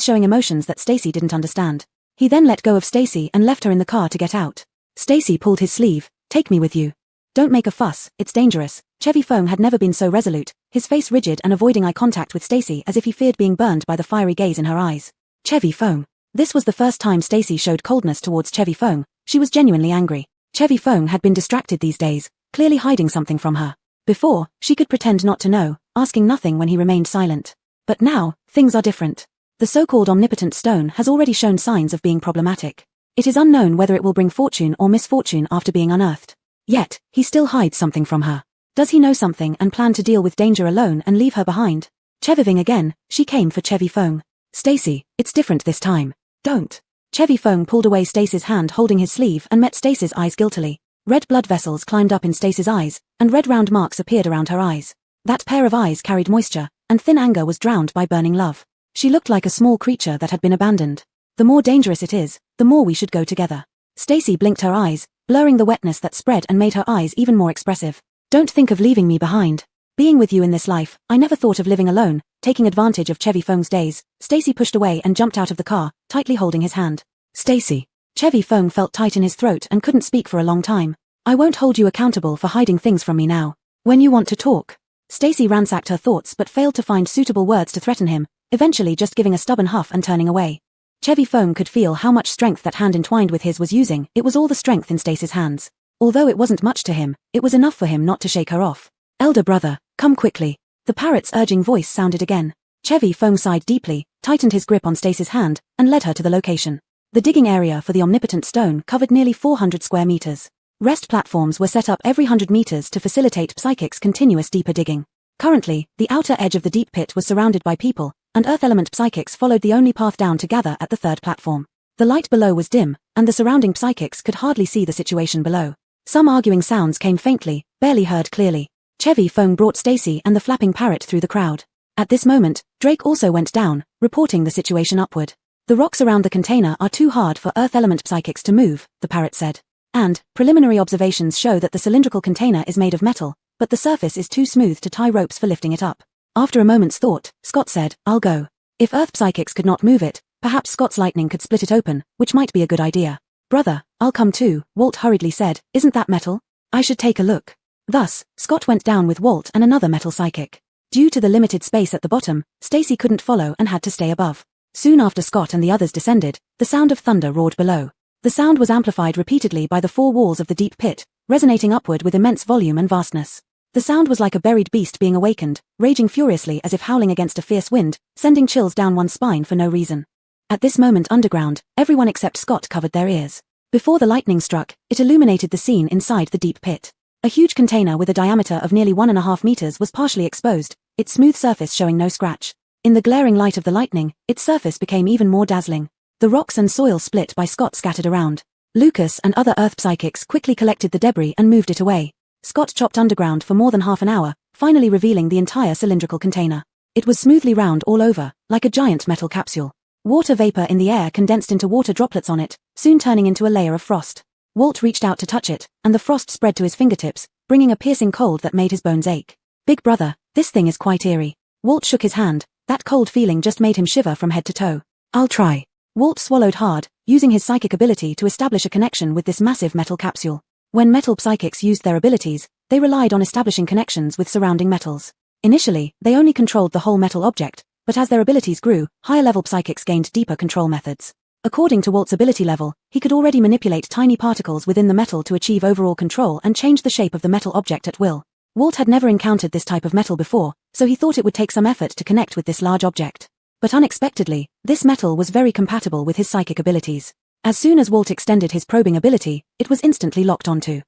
showing emotions that Stacy didn't understand. He then let go of Stacy and left her in the car to get out. Stacy pulled his sleeve. Take me with you. Don't make a fuss, it's dangerous. Chevufeng had never been so resolute, his face rigid and avoiding eye contact with Stacy as if he feared being burned by the fiery gaze in her eyes. Chevufeng. This was the first time Stacy showed coldness towards Chevufeng. She was genuinely angry. Chevufeng had been distracted these days, clearly hiding something from her. Before, she could pretend not to know, asking nothing when he remained silent. But now, things are different. The so-called omnipotent stone has already shown signs of being problematic. It is unknown whether it will bring fortune or misfortune after being unearthed. Yet, he still hides something from her. Does he know something and plan to deal with danger alone and leave her behind? Cheviving again, she came for Chevufeng. Stacy, it's different this time. Don't. Chevufeng pulled away Stacy's hand holding his sleeve and met Stacy's eyes guiltily. Red blood vessels climbed up in Stacy's eyes, and red round marks appeared around her eyes. That pair of eyes carried moisture, and thin anger was drowned by burning love. She looked like a small creature that had been abandoned. The more dangerous it is, the more we should go together. Stacy blinked her eyes, blurring the wetness that spread and made her eyes even more expressive. Don't think of leaving me behind. Being with you in this life, I never thought of living alone. Taking advantage of Chevy Fong's days, Stacy pushed away and jumped out of the car, tightly holding his hand. Stacy. Chevy Fong felt tight in his throat and couldn't speak for a long time. I won't hold you accountable for hiding things from me now. When you want to talk. Stacy ransacked her thoughts but failed to find suitable words to threaten him, eventually just giving a stubborn huff and turning away. Chevy Fong could feel how much strength that hand entwined with his was using. It was all the strength in Stacy's hands. Although it wasn't much to him, it was enough for him not to shake her off. Elder brother, come quickly. The parrot's urging voice sounded again. Chevy Fong sighed deeply, tightened his grip on Stacy's hand, and led her to the location. The digging area for the omnipotent stone covered nearly 400 square meters. Rest platforms were set up every 100 meters to facilitate Psychic's continuous deeper digging. Currently, the outer edge of the deep pit was surrounded by people, and Earth Element Psychics followed the only path down to gather at the third platform. The light below was dim, and the surrounding Psychics could hardly see the situation below. Some arguing sounds came faintly, barely heard clearly. Chevy Fong brought Stacy and the flapping parrot through the crowd. At this moment, Drake also went down, reporting the situation upward. The rocks around the container are too hard for Earth Element Psychics to move, the parrot said. And, preliminary observations show that the cylindrical container is made of metal, but the surface is too smooth to tie ropes for lifting it up. After a moment's thought, Scott said, I'll go. If Earth Psychics could not move it, perhaps Scott's lightning could split it open, which might be a good idea. Brother, I'll come too, Walt hurriedly said. Isn't that metal? I should take a look. Thus, Scott went down with Walt and another metal psychic. Due to the limited space at the bottom, Stacy couldn't follow and had to stay above. Soon after Scott and the others descended, the sound of thunder roared below. The sound was amplified repeatedly by the four walls of the deep pit, resonating upward with immense volume and vastness. The sound was like a buried beast being awakened, raging furiously as if howling against a fierce wind, sending chills down one's spine for no reason. At this moment underground, everyone except Scott covered their ears. Before the lightning struck, it illuminated the scene inside the deep pit. A huge container with a diameter of nearly 1.5 meters was partially exposed, its smooth surface showing no scratch. In the glaring light of the lightning, its surface became even more dazzling. The rocks and soil split by Scott scattered around. Lucas and other Earth Psychics quickly collected the debris and moved it away. Scott chopped underground for more than half an hour, finally revealing the entire cylindrical container. It was smoothly round all over, like a giant metal capsule. Water vapor in the air condensed into water droplets on it, soon turning into a layer of frost. Walt reached out to touch it, and the frost spread to his fingertips, bringing a piercing cold that made his bones ache. Big brother, this thing is quite eerie. Walt shook his hand. That cold feeling just made him shiver from head to toe. I'll try. Walt swallowed hard, using his psychic ability to establish a connection with this massive metal capsule. When metal psychics used their abilities, they relied on establishing connections with surrounding metals. Initially, they only controlled the whole metal object, but as their abilities grew, higher-level psychics gained deeper control methods. According to Walt's ability level, he could already manipulate tiny particles within the metal to achieve overall control and change the shape of the metal object at will. Walt had never encountered this type of metal before, so he thought it would take some effort to connect with this large object. But unexpectedly, this metal was very compatible with his psychic abilities. As soon as Walt extended his probing ability, it was instantly locked onto.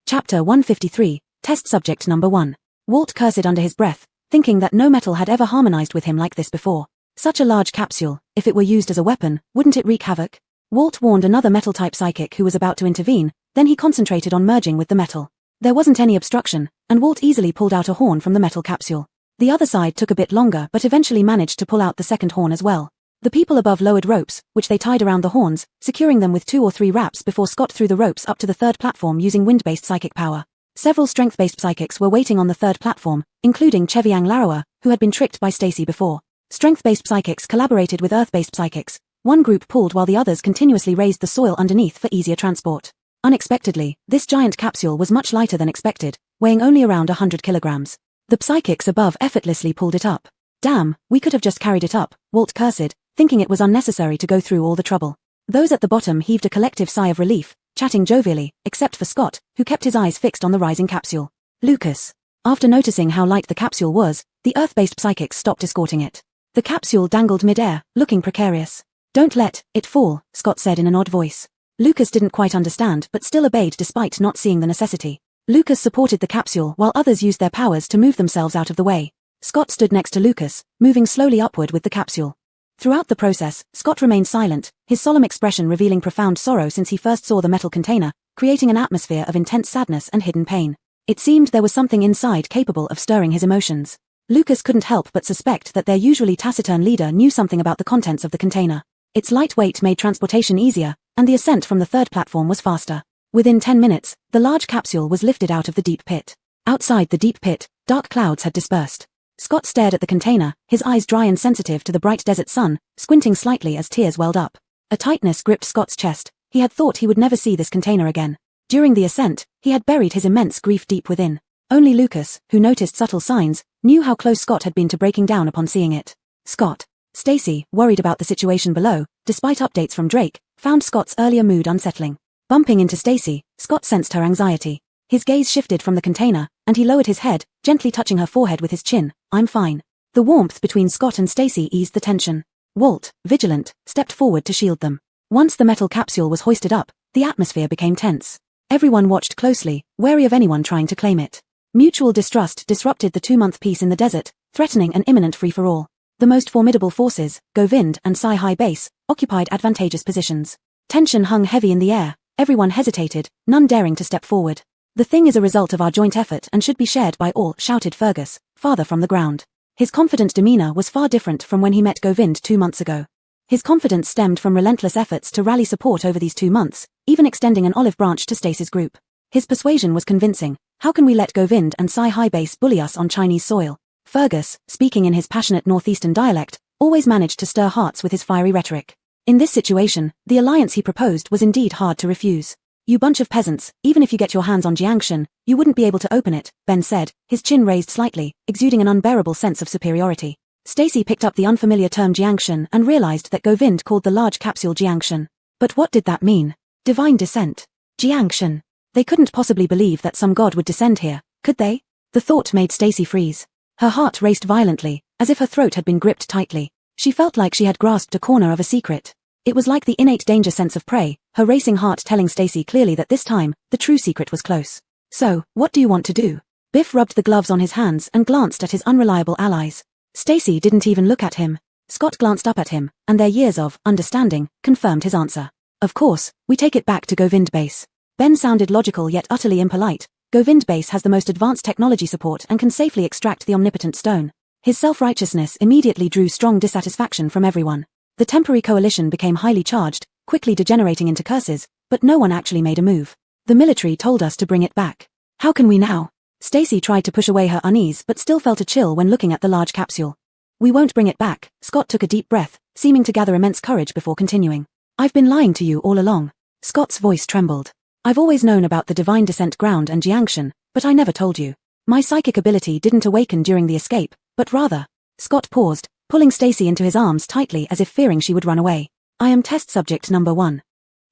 Chapter 153, Test Subject Number 1. Walt cursed under his breath, thinking that no metal had ever harmonized with him like this before. Such a large capsule, if it were used as a weapon, wouldn't it wreak havoc? Walt warned another metal-type psychic who was about to intervene, then he concentrated on merging with the metal. There wasn't any obstruction, and Walt easily pulled out a horn from the metal capsule. The other side took a bit longer but eventually managed to pull out the second horn as well. The people above lowered ropes, which they tied around the horns, securing them with 2 or 3 wraps before Scott threw the ropes up to the third platform using wind-based psychic power. Several strength-based psychics were waiting on the third platform, including Cheviang Larawa, who had been tricked by Stacy before. Strength-based psychics collaborated with earth-based psychics. One group pulled while the others continuously raised the soil underneath for easier transport. Unexpectedly, this giant capsule was much lighter than expected, weighing only around 100 kilograms. The psychics above effortlessly pulled it up. Damn, we could have just carried it up, Walt cursed, thinking it was unnecessary to go through all the trouble. Those at the bottom heaved a collective sigh of relief, chatting jovially, except for Scott, who kept his eyes fixed on the rising capsule. Lucas. After noticing how light the capsule was, the earth-based psychics stopped escorting it. The capsule dangled mid-air, looking precarious. Don't let it fall, Scott said in an odd voice. Lucas didn't quite understand but still obeyed despite not seeing the necessity. Lucas supported the capsule while others used their powers to move themselves out of the way. Scott stood next to Lucas, moving slowly upward with the capsule. Throughout the process, Scott remained silent, his solemn expression revealing profound sorrow since he first saw the metal container, creating an atmosphere of intense sadness and hidden pain. It seemed there was something inside capable of stirring his emotions. Lucas couldn't help but suspect that their usually taciturn leader knew something about the contents of the container. Its light weight made transportation easier, and the ascent from the third platform was faster. Within 10 minutes, the large capsule was lifted out of the deep pit. Outside the deep pit, dark clouds had dispersed. Scott stared at the container, his eyes dry and sensitive to the bright desert sun, squinting slightly as tears welled up. A tightness gripped Scott's chest. He had thought he would never see this container again. During the ascent, he had buried his immense grief deep within. Only Lucas, who noticed subtle signs, knew how close Scott had been to breaking down upon seeing it. Scott. Stacy, worried about the situation below, despite updates from Drake, found Scott's earlier mood unsettling. Bumping into Stacy, Scott sensed her anxiety. His gaze shifted from the container, and he lowered his head, gently touching her forehead with his chin. "I'm fine." The warmth between Scott and Stacy eased the tension. Walt, vigilant, stepped forward to shield them. Once the metal capsule was hoisted up, the atmosphere became tense. Everyone watched closely, wary of anyone trying to claim it. Mutual distrust disrupted the 2-month peace in the desert, threatening an imminent free-for-all. The most formidable forces, Govind and Psi-High Base, occupied advantageous positions. Tension hung heavy in the air, everyone hesitated, none daring to step forward. "The thing is a result of our joint effort and should be shared by all," shouted Fergus, farther from the ground. His confident demeanor was far different from when he met Govind 2 months ago. His confidence stemmed from relentless efforts to rally support over these 2 months, even extending an olive branch to Stacy's group. His persuasion was convincing. "How can we let Govind and Psi-High Base bully us on Chinese soil?" Fergus, speaking in his passionate northeastern dialect, always managed to stir hearts with his fiery rhetoric. In this situation, the alliance he proposed was indeed hard to refuse. "You bunch of peasants, even if you get your hands on Jiangshan, you wouldn't be able to open it," Ben said, his chin raised slightly, exuding an unbearable sense of superiority. Stacy picked up the unfamiliar term Jiangshan and realized that Govind called the large capsule Jiangshan. But what did that mean? Divine descent. Jiangshan. They couldn't possibly believe that some god would descend here, could they? The thought made Stacy freeze. Her heart raced violently, as if her throat had been gripped tightly. She felt like she had grasped a corner of a secret. It was like the innate danger sense of prey, her racing heart telling Stacy clearly that this time, the true secret was close. "So, what do you want to do?" Biff rubbed the gloves on his hands and glanced at his unreliable allies. Stacy didn't even look at him. Scott glanced up at him, and their years of understanding confirmed his answer. "Of course, we take it back to Govind Base." Ben sounded logical yet utterly impolite. Govind Base has the most advanced technology support and can safely extract the omnipotent stone. His self-righteousness immediately drew strong dissatisfaction from everyone. The temporary coalition became highly charged, quickly degenerating into curses, but no one actually made a move. "The military told us to bring it back. How can we now?" Stacy tried to push away her unease but still felt a chill when looking at the large capsule. "We won't bring it back." Scott took a deep breath, seeming to gather immense courage before continuing. "I've been lying to you all along." Scott's voice trembled. "I've always known about the divine descent ground and Jiangshan, but I never told you. My psychic ability didn't awaken during the escape, but rather..." Scott paused, pulling Stacy into his arms tightly as if fearing she would run away. "I am test subject number 1.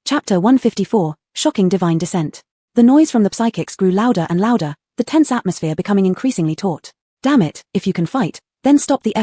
Chapter 154, Shocking Divine Descent. The noise from the psychics grew louder and louder, the tense atmosphere becoming increasingly taut. "Damn it, if you can fight, then stop the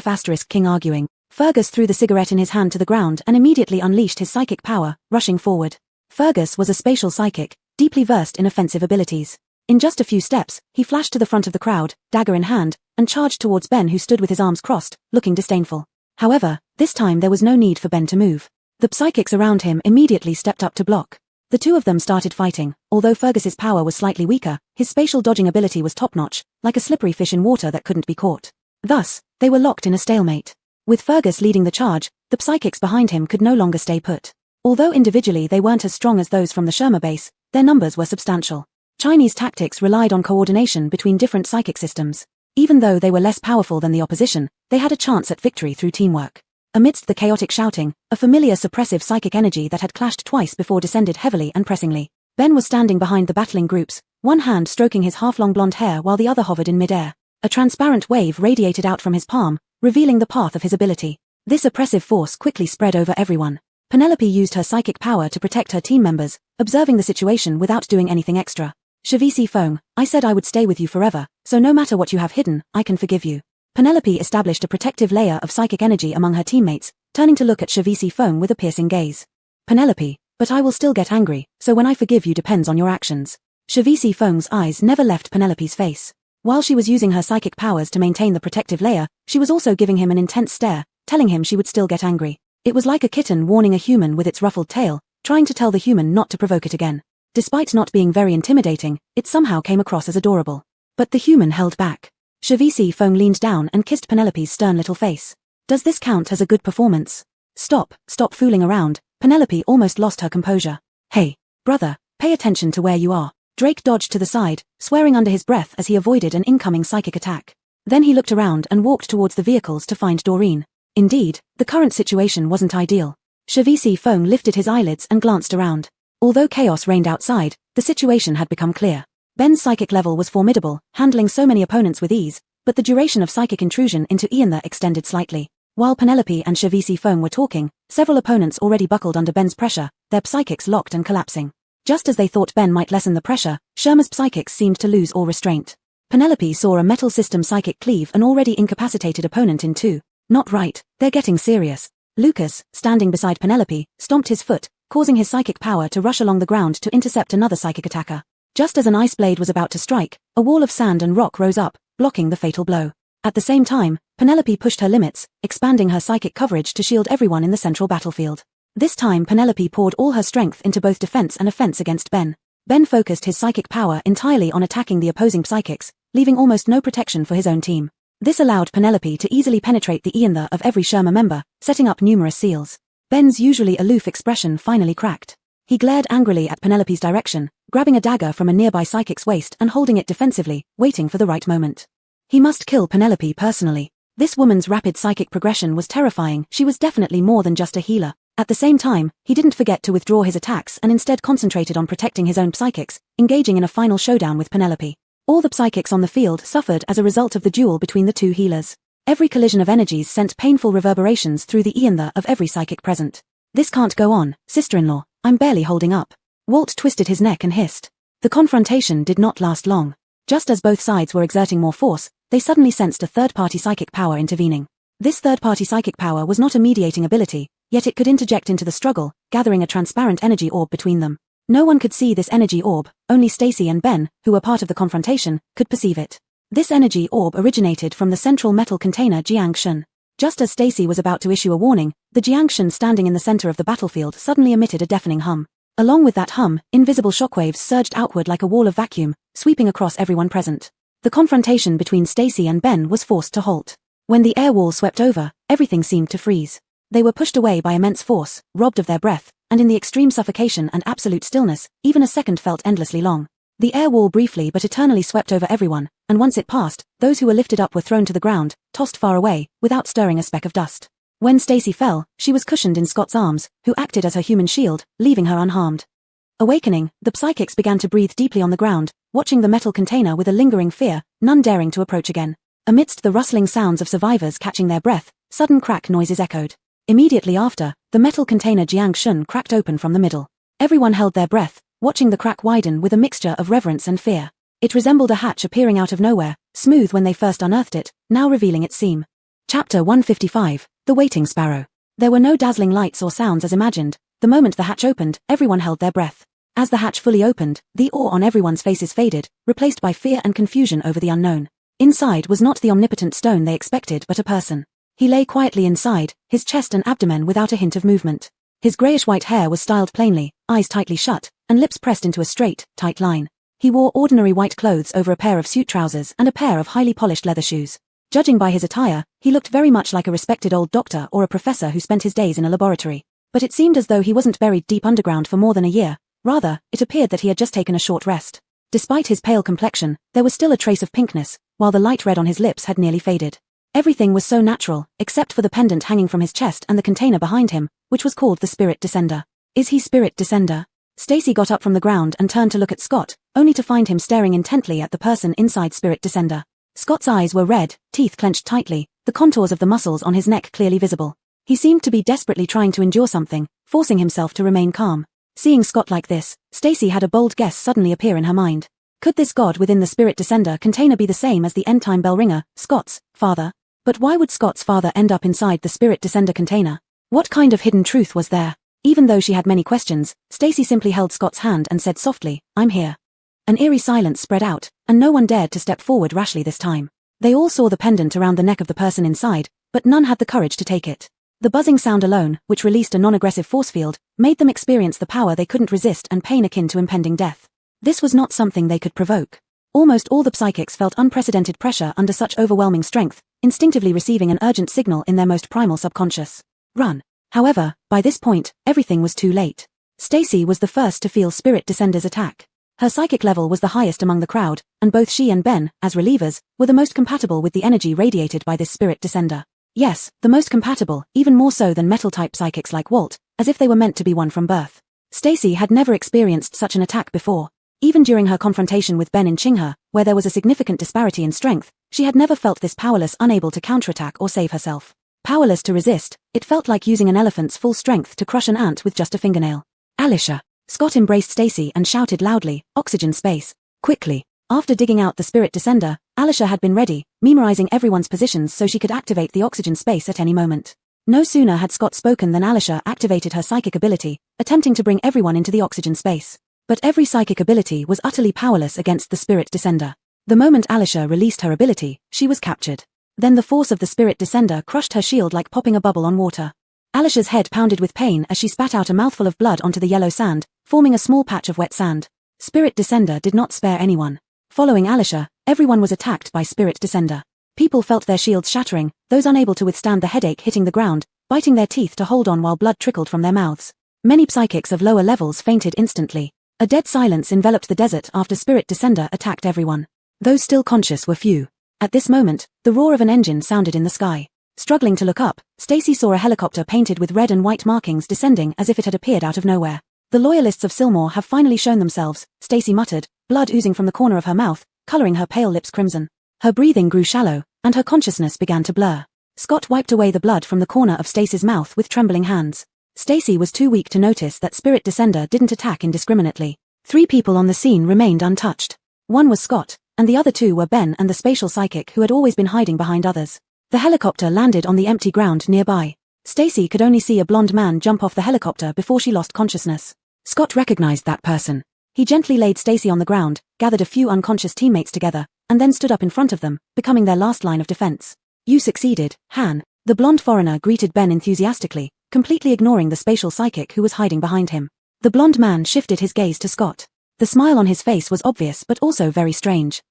King arguing." Fergus threw the cigarette in his hand to the ground and immediately unleashed his psychic power, rushing forward. Fergus was a spatial psychic, deeply versed in offensive abilities. In just a few steps, he flashed to the front of the crowd, dagger in hand, and charged towards Ben who stood with his arms crossed, looking disdainful. However, this time there was no need for Ben to move. The psychics around him immediately stepped up to block. The two of them started fighting. Although Fergus's power was slightly weaker, his spatial dodging ability was top-notch, like a slippery fish in water that couldn't be caught. Thus, they were locked in a stalemate. With Fergus leading the charge, the psychics behind him could no longer stay put. Although individually they weren't as strong as those from the Sherma base, their numbers were substantial. Chinese tactics relied on coordination between different psychic systems. Even though they were less powerful than the opposition, they had a chance at victory through teamwork. Amidst the chaotic shouting, a familiar suppressive psychic energy that had clashed twice before descended heavily and pressingly. Ben was standing behind the battling groups, one hand stroking his half-long blonde hair while the other hovered in midair. A transparent wave radiated out from his palm, revealing the path of his ability. This oppressive force quickly spread over everyone. Penelope used her psychic power to protect her team members, observing the situation without doing anything extra. "Shavisi Fong, I said I would stay with you forever, so no matter what you have hidden, I can forgive you." Penelope established a protective layer of psychic energy among her teammates, turning to look at Shavisi Fong with a piercing gaze. "Penelope, but I will still get angry, so when I forgive you depends on your actions." Shavisi Fong's eyes never left Penelope's face. While she was using her psychic powers to maintain the protective layer, she was also giving him an intense stare, telling him she would still get angry. It was like a kitten warning a human with its ruffled tail, trying to tell the human not to provoke it again. Despite not being very intimidating, it somehow came across as adorable. But the human held back. Shavisi Fong leaned down and kissed Penelope's stern little face. "Does this count as a good performance?" Stop fooling around," Penelope almost lost her composure. Hey, brother, pay attention to where you are. Drake dodged to the side, swearing under his breath as he avoided an incoming psychic attack. Then he looked around and walked towards the vehicles to find Doreen. Indeed, the current situation wasn't ideal. Shavisi Foam lifted his eyelids and glanced around. Although chaos reigned outside, the situation had become clear. Ben's psychic level was formidable, handling so many opponents with ease, but the duration of psychic intrusion into Iantha extended slightly. While Penelope and Shavisi Foam were talking, several opponents already buckled under Ben's pressure, their psychics locked and collapsing. Just as they thought Ben might lessen the pressure, Sherma's psychics seemed to lose all restraint. Penelope saw a metal system psychic cleave an already incapacitated opponent in two. Not right, they're getting serious. Lucas, standing beside Penelope, stomped his foot, causing his psychic power to rush along the ground to intercept another psychic attacker. Just as an ice blade was about to strike, a wall of sand and rock rose up, blocking the fatal blow. At the same time, Penelope pushed her limits, expanding her psychic coverage to shield everyone in the central battlefield. This time Penelope poured all her strength into both defense and offense against Ben. Ben focused his psychic power entirely on attacking the opposing psychics, leaving almost no protection for his own team. This allowed Penelope to easily penetrate the Iantha of every Sherma member, setting up numerous seals. Ben's usually aloof expression finally cracked. He glared angrily at Penelope's direction, grabbing a dagger from a nearby psychic's waist and holding it defensively, waiting for the right moment. He must kill Penelope personally. This woman's rapid psychic progression was terrifying. She was definitely more than just a healer. At the same time, he didn't forget to withdraw his attacks and instead concentrated on protecting his own psychics, engaging in a final showdown with Penelope. All the psychics on the field suffered as a result of the duel between the two healers. Every collision of energies sent painful reverberations through the Iantha of every psychic present. This can't go on, sister-in-law, I'm barely holding up. Walt twisted his neck and hissed. The confrontation did not last long. Just as both sides were exerting more force, they suddenly sensed a third-party psychic power intervening. This third-party psychic power was not a mediating ability, yet it could interject into the struggle, gathering a transparent energy orb between them. No one could see this energy orb, only Stacy and Ben, who were part of the confrontation, could perceive it. This energy orb originated from the central metal container Jiangshun. Just as Stacy was about to issue a warning, the Jiangshun standing in the center of the battlefield suddenly emitted a deafening hum. Along with that hum, invisible shockwaves surged outward like a wall of vacuum, sweeping across everyone present. The confrontation between Stacy and Ben was forced to halt. When the air wall swept over, everything seemed to freeze. They were pushed away by immense force, robbed of their breath, and in the extreme suffocation and absolute stillness, even a second felt endlessly long. The air wall briefly but eternally swept over everyone, and once it passed, those who were lifted up were thrown to the ground, tossed far away, without stirring a speck of dust. When Stacy fell, she was cushioned in Scott's arms, who acted as her human shield, leaving her unharmed. Awakening, the psychics began to breathe deeply on the ground, watching the metal container with a lingering fear, none daring to approach again. Amidst the rustling sounds of survivors catching their breath, sudden crack noises echoed. Immediately after, the metal container Jiangshun cracked open from the middle. Everyone held their breath, watching the crack widen with a mixture of reverence and fear. It resembled a hatch appearing out of nowhere, smooth when they first unearthed it, now revealing its seam. Chapter 155, The Waiting Sparrow. There were no dazzling lights or sounds as imagined. The moment the hatch opened, everyone held their breath. As the hatch fully opened, the awe on everyone's faces faded, replaced by fear and confusion over the unknown. Inside was not the omnipotent stone they expected but a person. He lay quietly inside, his chest and abdomen without a hint of movement. His grayish-white hair was styled plainly, eyes tightly shut, and lips pressed into a straight, tight line. He wore ordinary white clothes over a pair of suit trousers and a pair of highly polished leather shoes. Judging by his attire, he looked very much like a respected old doctor or a professor who spent his days in a laboratory. But it seemed as though he wasn't buried deep underground for more than a year. Rather, it appeared that he had just taken a short rest. Despite his pale complexion, there was still a trace of pinkness, while the light red on his lips had nearly faded. Everything was so natural, except for the pendant hanging from his chest and the container behind him, which was called the Spirit Descender. Is he Spirit Descender? Stacy got up from the ground and turned to look at Scott, only to find him staring intently at the person inside Spirit Descender. Scott's eyes were red, teeth clenched tightly, the contours of the muscles on his neck clearly visible. He seemed to be desperately trying to endure something, forcing himself to remain calm. Seeing Scott like this, Stacy had a bold guess suddenly appear in her mind. Could this god within the Spirit Descender container be the same as the end-time bell ringer, Scott's father? But why would Scott's father end up inside the Spirit Descender container? What kind of hidden truth was there? Even though she had many questions, Stacy simply held Scott's hand and said softly, "I'm here." An eerie silence spread out, and no one dared to step forward rashly this time. They all saw the pendant around the neck of the person inside, but none had the courage to take it. The buzzing sound alone, which released a non-aggressive force field, made them experience the power they couldn't resist and pain akin to impending death. This was not something they could provoke. Almost all the psychics felt unprecedented pressure under such overwhelming strength, instinctively receiving an urgent signal in their most primal subconscious. Run. However, By this point, everything was too late. Stacy was the first to feel Spirit Descender's attack. Her psychic level was the highest among the crowd, and both she and Ben, as relievers, were the most compatible with the energy radiated by this Spirit Descender. Yes, the most compatible, even more so than metal-type psychics like Walt, as if they were meant to be one from birth. Stacy had never experienced such an attack before. Even during her confrontation with Ben in Qinghe, where there was a significant disparity in strength, she had never felt this powerless, unable to counterattack or save herself. Powerless to resist, it felt like using an elephant's full strength to crush an ant with just a fingernail. Alicia. Scott embraced Stacy and shouted loudly, "Oxygen space, quickly." After digging out the Spirit Descender, Alicia had been ready, memorizing everyone's positions so she could activate the oxygen space at any moment. No sooner had Scott spoken than Alicia activated her psychic ability, attempting to bring everyone into the oxygen space. But every psychic ability was utterly powerless against the Spirit Descender. The moment Alicia released her ability, she was captured. Then the force of the Spirit Descender crushed her shield like popping a bubble on water. Alicia's head pounded with pain as she spat out a mouthful of blood onto the yellow sand, forming a small patch of wet sand. Spirit Descender did not spare anyone. Following Alicia, everyone was attacked by Spirit Descender. People felt their shields shattering, those unable to withstand the headache hitting the ground, biting their teeth to hold on while blood trickled from their mouths. Many psychics of lower levels fainted instantly. A dead silence enveloped the desert after Spirit Descender attacked everyone. Those still conscious were few. At this moment, the roar of an engine sounded in the sky. Struggling to look up, Stacy saw a helicopter painted with red and white markings descending as if it had appeared out of nowhere. "The loyalists of Silmore have finally shown themselves," Stacy muttered, blood oozing from the corner of her mouth, coloring her pale lips crimson. Her breathing grew shallow, and her consciousness began to blur. Scott wiped away the blood from the corner of Stacy's mouth with trembling hands. Stacy was too weak to notice that Spirit Descender didn't attack indiscriminately. 3 people on the scene remained untouched. One was Scott, and the other 2 were Ben and the spatial psychic who had always been hiding behind others. The helicopter landed on the empty ground nearby. Stacy could only see a blonde man jump off the helicopter before she lost consciousness. Scott recognized that person. He gently laid Stacy on the ground, gathered a few unconscious teammates together, and then stood up in front of them, becoming their last line of defense. "You succeeded, Han." The blonde foreigner greeted Ben enthusiastically, completely ignoring the spatial psychic who was hiding behind him. The blonde man shifted his gaze to Scott. The smile on his face was obvious but also very strange.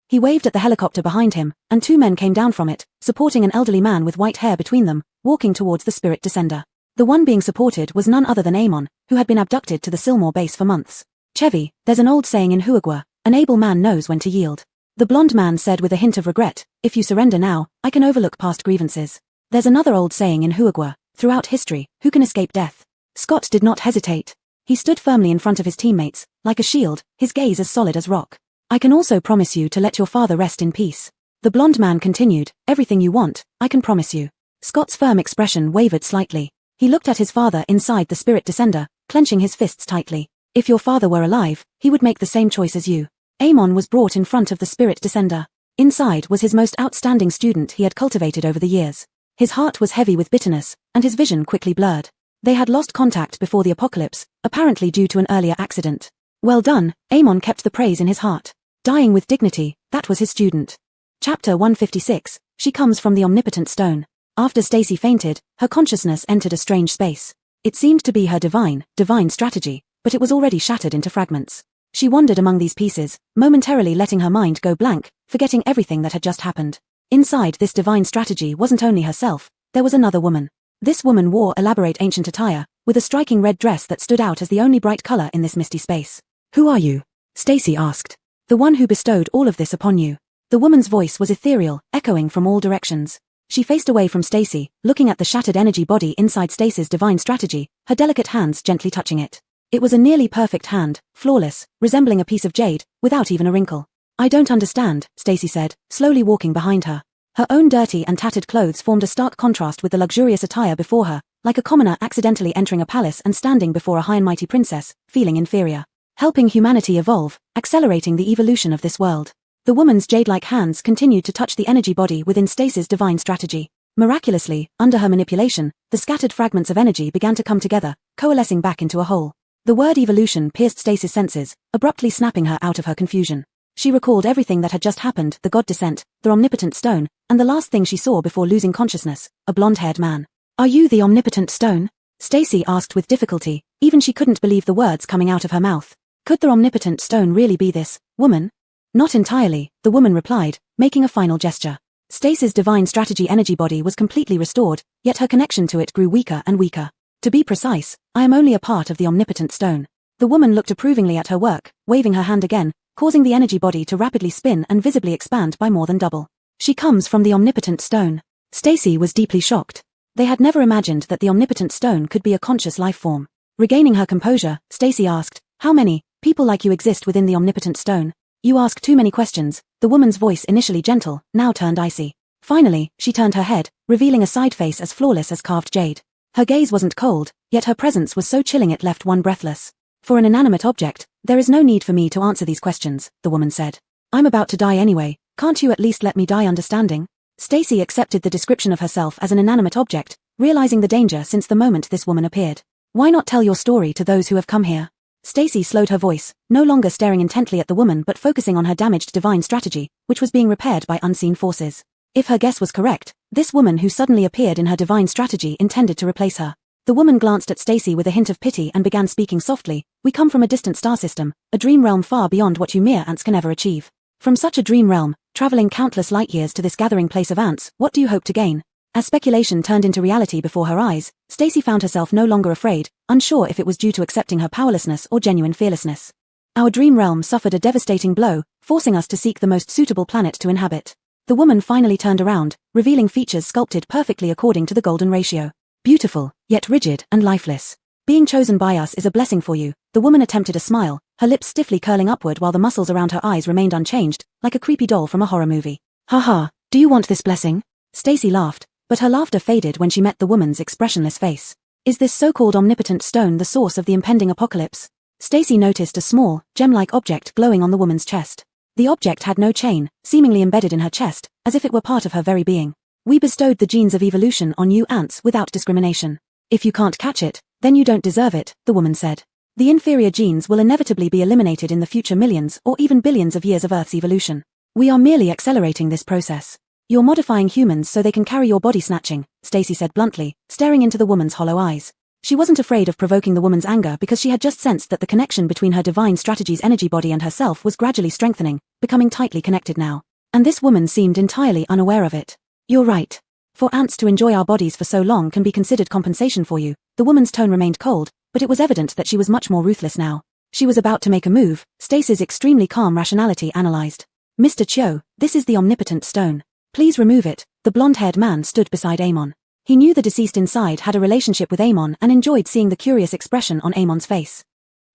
He waved at the helicopter behind him, and 2 men came down from it, supporting an elderly man with white hair between them, walking towards the Spirit Descender. The one being supported was none other than Amon, who had been abducted to the Silmore base for months. "Chevy, there's an old saying in Huagua, an able man knows when to yield." The blonde man said with a hint of regret, "If you surrender now, I can overlook past grievances." There's another old saying in Huagua, throughout history, who can escape death? Scott did not hesitate. He stood firmly in front of his teammates, like a shield, his gaze as solid as rock. "I can also promise you to let your father rest in peace." The blonde man continued, "Everything you want, I can promise you." Scott's firm expression wavered slightly. He looked at his father inside the Spirit Descender, clenching his fists tightly. "If your father were alive, he would make the same choice as you." Amon was brought in front of the Spirit Descender. Inside was his most outstanding student he had cultivated over the years. His heart was heavy with bitterness, and his vision quickly blurred. They had lost contact before the apocalypse, apparently due to an earlier accident. Well done, Amon kept the praise in his heart. Dying with dignity, that was his student. Chapter 156, She Comes from the Omnipotent Stone. After Stacy fainted, her consciousness entered a strange space. It seemed to be her divine strategy, but it was already shattered into fragments. She wandered among these pieces, momentarily letting her mind go blank, forgetting everything that had just happened. Inside this divine strategy wasn't only herself, there was another woman. This woman wore elaborate ancient attire, with a striking red dress that stood out as the only bright color in this misty space. "Who are you?" Stacy asked. "The one who bestowed all of this upon you." The woman's voice was ethereal, echoing from all directions. She faced away from Stacy, looking at the shattered energy body inside Stacy's divine strategy, her delicate hands gently touching it. It was a nearly perfect hand, flawless, resembling a piece of jade, without even a wrinkle. "I don't understand," Stacy said, slowly walking behind her. Her own dirty and tattered clothes formed a stark contrast with the luxurious attire before her, like a commoner accidentally entering a palace and standing before a high and mighty princess, feeling inferior. Helping humanity evolve, accelerating the evolution of this world. The woman's jade-like hands continued to touch the energy body within Stacy's divine strategy. Miraculously, under her manipulation, the scattered fragments of energy began to come together, coalescing back into a whole. The word evolution pierced Stacy's senses, abruptly snapping her out of her confusion. She recalled everything that had just happened, the god descent, the omnipotent stone, and the last thing she saw before losing consciousness, a blonde-haired man. "Are you the omnipotent stone?" Stacy asked with difficulty, even she couldn't believe the words coming out of her mouth. Could the omnipotent stone really be this woman? "Not entirely," the woman replied, making a final gesture. Stacy's divine strategy energy body was completely restored, yet her connection to it grew weaker and weaker. To be precise, I am only a part of the omnipotent stone. The woman looked approvingly at her work, waving her hand again, causing the energy body to rapidly spin and visibly expand by more than double. She comes from the omnipotent stone. Stacy was deeply shocked. They had never imagined that the omnipotent stone could be a conscious life form. Regaining her composure, Stacy asked, "How many people like you exist within the omnipotent stone?" "You ask too many questions." The woman's voice, initially gentle, now turned icy. Finally, she turned her head, revealing a side face as flawless as carved jade. Her gaze wasn't cold, yet her presence was so chilling it left one breathless. "For an inanimate object, there is no need for me to answer these questions," the woman said. "I'm about to die anyway, can't you at least let me die understanding?" Stacy accepted the description of herself as an inanimate object, realizing the danger since the moment this woman appeared. "Why not tell your story to those who have come here?" Stacy slowed her voice, no longer staring intently at the woman but focusing on her damaged divine strategy, which was being repaired by unseen forces. If her guess was correct, this woman who suddenly appeared in her divine strategy intended to replace her. The woman glanced at Stacy with a hint of pity and began speaking softly. "We come from a distant star system, a dream realm far beyond what you mere ants can ever achieve. From such a dream realm, traveling countless light years to this gathering place of ants, what do you hope to gain?" As speculation turned into reality before her eyes, Stacy found herself no longer afraid, unsure if it was due to accepting her powerlessness or genuine fearlessness. "Our dream realm suffered a devastating blow, forcing us to seek the most suitable planet to inhabit." The woman finally turned around, revealing features sculpted perfectly according to the golden ratio. "Beautiful, yet rigid and lifeless. Being chosen by us is a blessing for you." The woman attempted a smile, her lips stiffly curling upward while the muscles around her eyes remained unchanged, like a creepy doll from a horror movie. "Haha, do you want this blessing?" Stacy laughed, but her laughter faded when she met the woman's expressionless face. "Is this so-called omnipotent stone the source of the impending apocalypse?" Stacy noticed a small, gem-like object glowing on the woman's chest. The object had no chain, seemingly embedded in her chest, as if it were part of her very being. "We bestowed the genes of evolution on you ants without discrimination. If you can't catch it, then you don't deserve it," the woman said. "The inferior genes will inevitably be eliminated in the future millions or even billions of years of Earth's evolution. We are merely accelerating this process. You're modifying humans so they can carry your body snatching," Stacy said bluntly, staring into the woman's hollow eyes. She wasn't afraid of provoking the woman's anger because she had just sensed that the connection between her divine strategy's energy body and herself was gradually strengthening, becoming tightly connected now. And this woman seemed entirely unaware of it. "You're right. For ants to enjoy our bodies for so long can be considered compensation for you." The woman's tone remained cold, but it was evident that she was much more ruthless now. She was about to make a move. Stacy's extremely calm rationality analyzed. "Mr. Cho, this is the omnipotent stone. Please remove it." The blonde-haired man stood beside Amon. He knew the deceased inside had a relationship with Amon and enjoyed seeing the curious expression on Amon's face.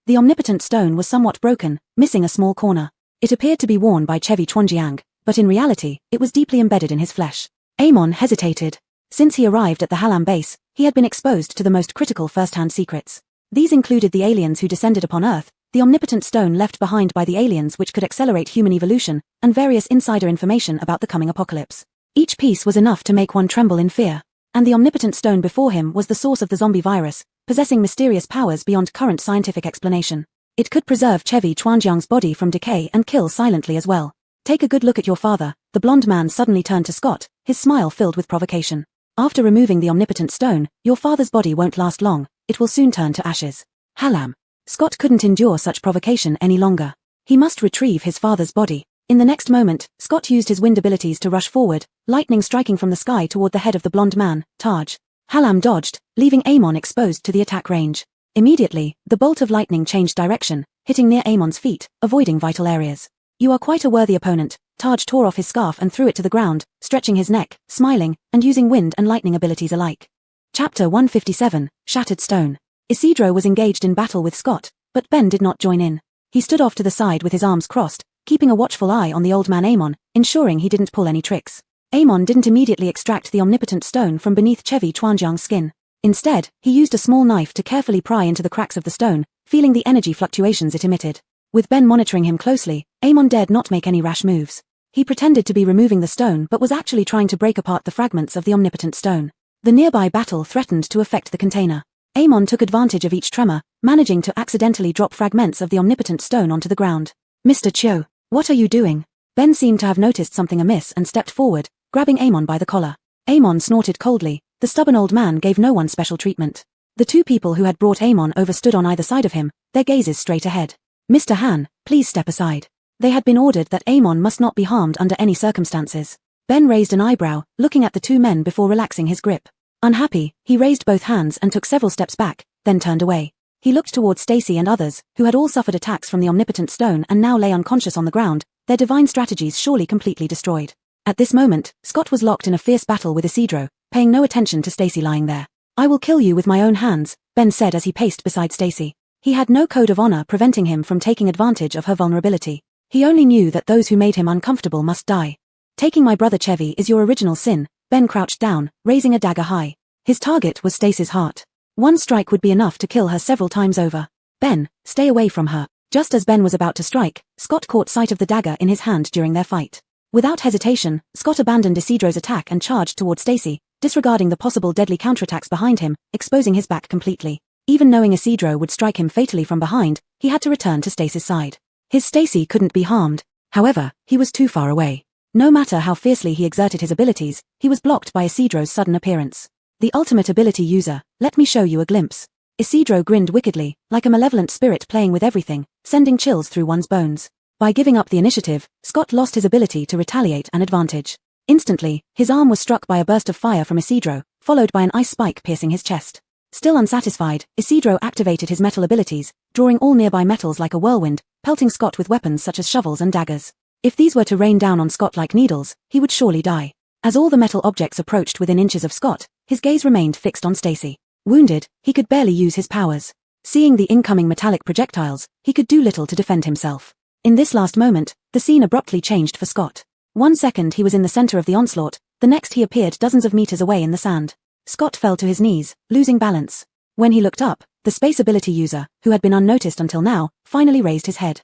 The omnipotent stone was somewhat broken, missing a small corner. It appeared to be worn by Chevy Chuanjiang, but in reality, it was deeply embedded in his flesh. Amon hesitated. Since he arrived at the Halam base, he had been exposed to the most critical first-hand secrets. These included the aliens who descended upon Earth, the omnipotent stone left behind by the aliens which could accelerate human evolution, and various insider information about the coming apocalypse. Each piece was enough to make one tremble in fear. And the omnipotent stone before him was the source of the zombie virus, possessing mysterious powers beyond current scientific explanation. It could preserve Chevy Chuanjiang's body from decay and kill silently as well. "Take a good look at your father." The blonde man suddenly turned to Scott, his smile filled with provocation. "After removing the omnipotent stone, your father's body won't last long. It will soon turn to ashes." Halam. Scott couldn't endure such provocation any longer. He must retrieve his father's body. In the next moment, Scott used his wind abilities to rush forward, lightning striking from the sky toward the head of the blonde man, Taj. Halam dodged, leaving Amon exposed to the attack range. Immediately, the bolt of lightning changed direction, hitting near Amon's feet, avoiding vital areas. "You are quite a worthy opponent." Taj tore off his scarf and threw it to the ground, stretching his neck, smiling, and using wind and lightning abilities alike. Chapter 157, Shattered Stone. Isidro was engaged in battle with Scott, but Ben did not join in. He stood off to the side with his arms crossed, keeping a watchful eye on the old man Amon, ensuring he didn't pull any tricks. Amon didn't immediately extract the omnipotent stone from beneath Chevy Chuanjiang's skin. Instead, he used a small knife to carefully pry into the cracks of the stone, feeling the energy fluctuations it emitted. With Ben monitoring him closely, Amon dared not make any rash moves. He pretended to be removing the stone but was actually trying to break apart the fragments of the omnipotent stone. The nearby battle threatened to affect the container. Amon took advantage of each tremor, managing to accidentally drop fragments of the omnipotent stone onto the ground. "Mr. Cho, what are you doing?" Ben seemed to have noticed something amiss and stepped forward, grabbing Amon by the collar. Amon snorted coldly. The stubborn old man gave no one special treatment. The two people who had brought Amon over stood on either side of him, their gazes straight ahead. "Mr. Han, please step aside." They had been ordered that Amon must not be harmed under any circumstances. Ben raised an eyebrow, looking at the two men before relaxing his grip. Unhappy, he raised both hands and took several steps back, then turned away. He looked towards Stacy and others, who had all suffered attacks from the omnipotent stone and now lay unconscious on the ground, their divine strategies surely completely destroyed. At this moment, Scott was locked in a fierce battle with Isidro, paying no attention to Stacy lying there. "I will kill you with my own hands," Ben said as he paced beside Stacy. He had no code of honor preventing him from taking advantage of her vulnerability. He only knew that those who made him uncomfortable must die. "Taking my brother Chevy is your original sin." Ben crouched down, raising a dagger high. His target was Stacy's heart. One strike would be enough to kill her several times over. "Ben, stay away from her." Just as Ben was about to strike, Scott caught sight of the dagger in his hand during their fight. Without hesitation, Scott abandoned Isidro's attack and charged toward Stacy, disregarding the possible deadly counterattacks behind him, exposing his back completely. Even knowing Isidro would strike him fatally from behind, he had to return to Stacy's side. His Stacy couldn't be harmed. However, he was too far away. No matter how fiercely he exerted his abilities, he was blocked by Isidro's sudden appearance. "The ultimate ability user, let me show you a glimpse." Isidro grinned wickedly, like a malevolent spirit playing with everything, sending chills through one's bones. By giving up the initiative, Scott lost his ability to retaliate an advantage. Instantly, his arm was struck by a burst of fire from Isidro, followed by an ice spike piercing his chest. Still unsatisfied, Isidro activated his metal abilities, drawing all nearby metals like a whirlwind, pelting Scott with weapons such as shovels and daggers. If these were to rain down on Scott like needles, he would surely die. As all the metal objects approached within inches of Scott, his gaze remained fixed on Stacy. Wounded, he could barely use his powers. Seeing the incoming metallic projectiles, he could do little to defend himself. In this last moment, the scene abruptly changed for Scott. 1 second he was in the center of the onslaught, the next he appeared dozens of meters away in the sand. Scott fell to his knees, losing balance. When he looked up, the space ability user, who had been unnoticed until now, finally raised his head.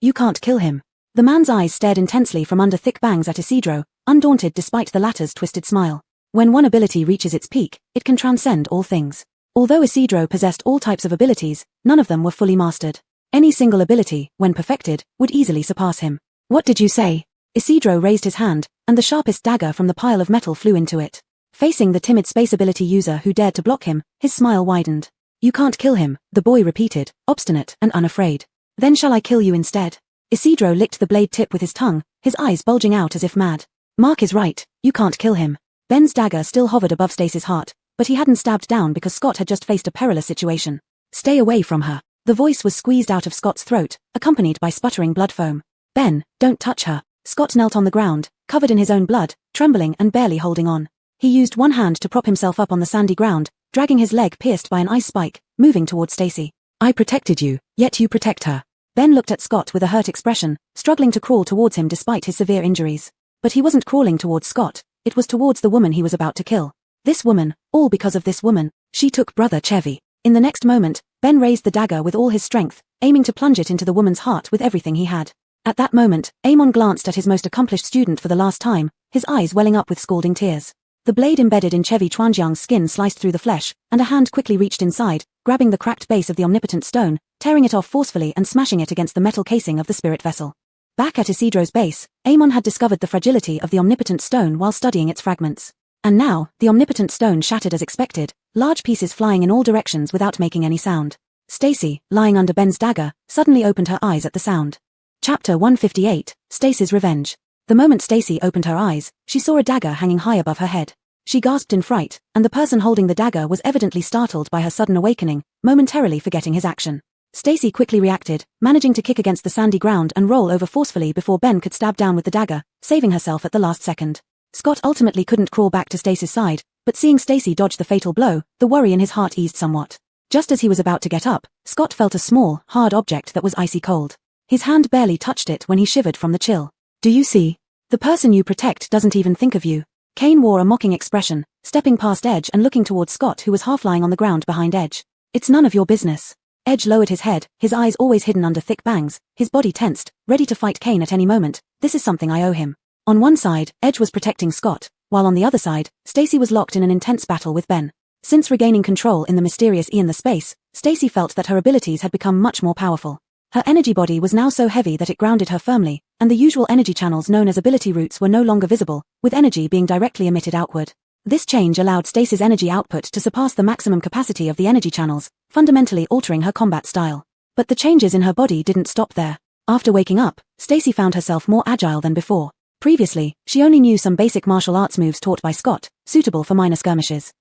"You can't kill him." The man's eyes stared intensely from under thick bangs at Isidro, undaunted despite the latter's twisted smile. When one ability reaches its peak, it can transcend all things. Although Isidro possessed all types of abilities, none of them were fully mastered. Any single ability, when perfected, would easily surpass him. "What did you say?" Isidro raised his hand, and the sharpest dagger from the pile of metal flew into it. Facing the timid space ability user who dared to block him, his smile widened. "You can't kill him," the boy repeated, obstinate and unafraid. "Then shall I kill you instead?" Isidro licked the blade tip with his tongue, his eyes bulging out as if mad. "Mark is right, you can't kill him." Ben's dagger still hovered above Stacy's heart, but he hadn't stabbed down because Scott had just faced a perilous situation. "Stay away from her." The voice was squeezed out of Scott's throat, accompanied by sputtering blood foam. "Ben, don't touch her." Scott knelt on the ground, covered in his own blood, trembling and barely holding on. He used one hand to prop himself up on the sandy ground, dragging his leg pierced by an ice spike, moving towards Stacy. "I protected you, yet you protect her." Ben looked at Scott with a hurt expression, struggling to crawl towards him despite his severe injuries. But he wasn't crawling towards Scott, it was towards the woman he was about to kill. This woman, all because of this woman, she took brother Chevy. In the next moment, Ben raised the dagger with all his strength, aiming to plunge it into the woman's heart with everything he had. At that moment, Amon glanced at his most accomplished student for the last time, his eyes welling up with scalding tears. The blade embedded in Chevy Chuanjiang's skin sliced through the flesh, and a hand quickly reached inside, grabbing the cracked base of the omnipotent stone, tearing it off forcefully and smashing it against the metal casing of the spirit vessel. Back at Isidro's base, Amon had discovered the fragility of the omnipotent stone while studying its fragments. And now, the omnipotent stone shattered as expected, large pieces flying in all directions without making any sound. Stacy, lying under Ben's dagger, suddenly opened her eyes at the sound. Chapter 158, Stacy's Revenge. The moment Stacy opened her eyes, she saw a dagger hanging high above her head. She gasped in fright, and the person holding the dagger was evidently startled by her sudden awakening, momentarily forgetting his action. Stacy quickly reacted, managing to kick against the sandy ground and roll over forcefully before Ben could stab down with the dagger, saving herself at the last second. Scott ultimately couldn't crawl back to Stacy's side, but seeing Stacy dodge the fatal blow, the worry in his heart eased somewhat. Just as he was about to get up, Scott felt a small, hard object that was icy cold. His hand barely touched it when he shivered from the chill. "Do you see? The person you protect doesn't even think of you." Kane wore a mocking expression, stepping past Edge and looking towards Scott who was half lying on the ground behind Edge. "It's none of your business." Edge lowered his head, his eyes always hidden under thick bangs, his body tensed, ready to fight Kane at any moment. "This is something I owe him." On one side, Edge was protecting Scott, while on the other side, Stacy was locked in an intense battle with Ben. Since regaining control in the mysterious Ian the space, Stacy felt that her abilities had become much more powerful. Her energy body was now so heavy that it grounded her firmly, and the usual energy channels known as ability roots were no longer visible, with energy being directly emitted outward. This change allowed Stacy's energy output to surpass the maximum capacity of the energy channels, fundamentally altering her combat style. But the changes in her body didn't stop there. After waking up, Stacy found herself more agile than before. Previously, she only knew some basic martial arts moves taught by Scott, suitable for minor skirmishes.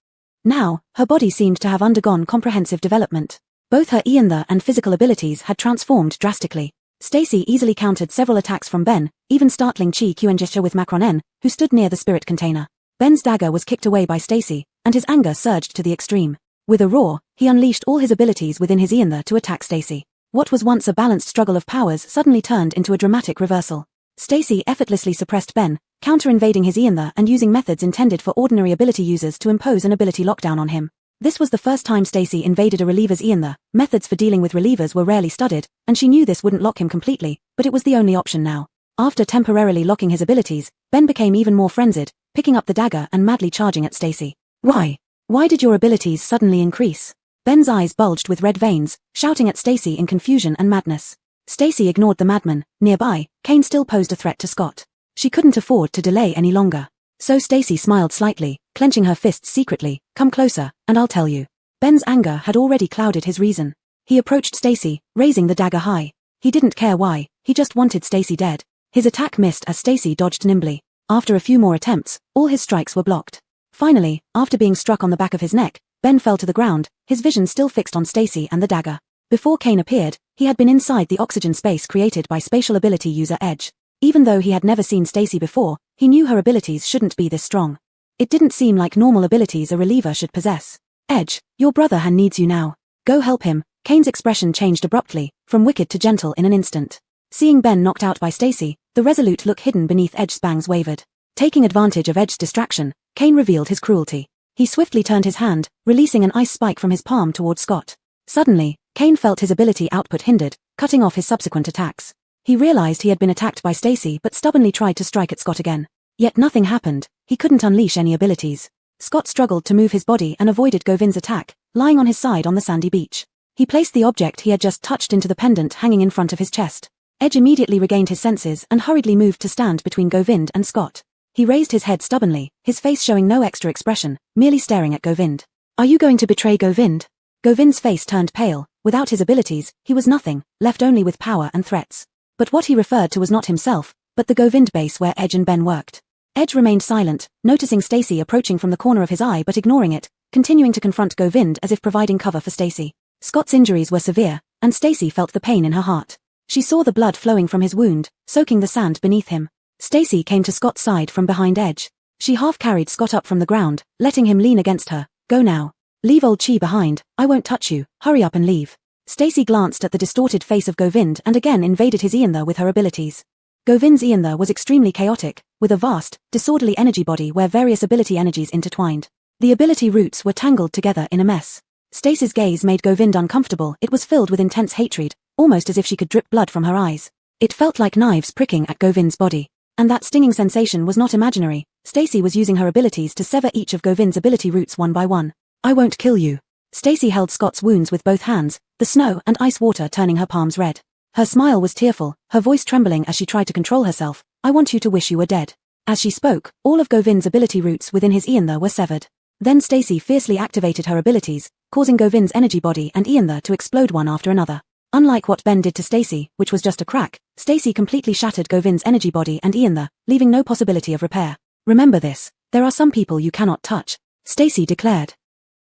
Now, her body seemed to have undergone comprehensive development. Both her eenther and physical abilities had transformed drastically. Stacy easily countered several attacks from Ben, even startling Chi Qingzhe with Macronen, who stood near the spirit container. Ben's dagger was kicked away by Stacy, and his anger surged to the extreme. With a roar, he unleashed all his abilities within his eenther to attack Stacy. What was once a balanced struggle of powers suddenly turned into a dramatic reversal. Stacy effortlessly suppressed Ben, counter-invading his eenther and using methods intended for ordinary ability users to impose an ability lockdown on him. This was the first time Stacy invaded a reliever's eenther. Methods for dealing with relievers were rarely studied, and she knew this wouldn't lock him completely, but it was the only option now. After temporarily locking his abilities, Ben became even more frenzied, picking up the dagger and madly charging at Stacy. Why? Why did your abilities suddenly increase? Ben's eyes bulged with red veins, shouting at Stacy in confusion and madness. Stacy ignored the madman. Nearby, Kane still posed a threat to Scott. She couldn't afford to delay any longer. So Stacy smiled slightly, clenching her fists secretly. Come closer, and I'll tell you. Ben's anger had already clouded his reason. He approached Stacy, raising the dagger high. He didn't care why, he just wanted Stacy dead. His attack missed as Stacy dodged nimbly. After a few more attempts, all his strikes were blocked. Finally, after being struck on the back of his neck, Ben fell to the ground, his vision still fixed on Stacy and the dagger. Before Kane appeared, he had been inside the oxygen space created by spatial ability user Edge. Even though he had never seen Stacy before, he knew her abilities shouldn't be this strong. It didn't seem like normal abilities a reliever should possess. Edge, your brother Han needs you now. Go help him. Kane's expression changed abruptly, from wicked to gentle in an instant. Seeing Ben knocked out by Stacy, the resolute look hidden beneath Edge's bangs wavered. Taking advantage of Edge's distraction, Kane revealed his cruelty. He swiftly turned his hand, releasing an ice spike from his palm toward Scott. Suddenly, Kane felt his ability output hindered, cutting off his subsequent attacks. He realized he had been attacked by Stacy but stubbornly tried to strike at Scott again. Yet nothing happened. He couldn't unleash any abilities. Scott struggled to move his body and avoided Govind's attack, lying on his side on the sandy beach. He placed the object he had just touched into the pendant hanging in front of his chest. Edge immediately regained his senses and hurriedly moved to stand between Govind and Scott. He raised his head stubbornly, his face showing no extra expression, merely staring at Govind. Are you going to betray Govind? Govind's face turned pale. Without his abilities, he was nothing, left only with power and threats. But what he referred to was not himself, but the Govind base where Edge and Ben worked. Edge remained silent, noticing Stacy approaching from the corner of his eye but ignoring it, continuing to confront Govind as if providing cover for Stacy. Scott's injuries were severe, and Stacy felt the pain in her heart. She saw the blood flowing from his wound, soaking the sand beneath him. Stacy came to Scott's side from behind Edge. She half-carried Scott up from the ground, letting him lean against her. Go now. Leave old Chi behind, I won't touch you, hurry up and leave. Stacy glanced at the distorted face of Govind and again invaded his eenther with her abilities. Govind's eenther was extremely chaotic, with a vast, disorderly energy body where various ability energies intertwined. The ability roots were tangled together in a mess. Stacy's gaze made Govind uncomfortable. It was filled with intense hatred, almost as if she could drip blood from her eyes. It felt like knives pricking at Govind's body. And that stinging sensation was not imaginary. Stacy was using her abilities to sever each of Govind's ability roots one by one. I won't kill you. Stacy held Scott's wounds with both hands, the snow and ice water turning her palms red. Her smile was tearful, her voice trembling as she tried to control herself. I want you to wish you were dead. As she spoke, all of Govind's ability roots within his eenther were severed. Then Stacy fiercely activated her abilities, causing Govind's energy body and eenther to explode one after another. Unlike what Ben did to Stacy, which was just a crack, Stacy completely shattered Govind's energy body and eenther, leaving no possibility of repair. Remember this, there are some people you cannot touch, Stacy declared.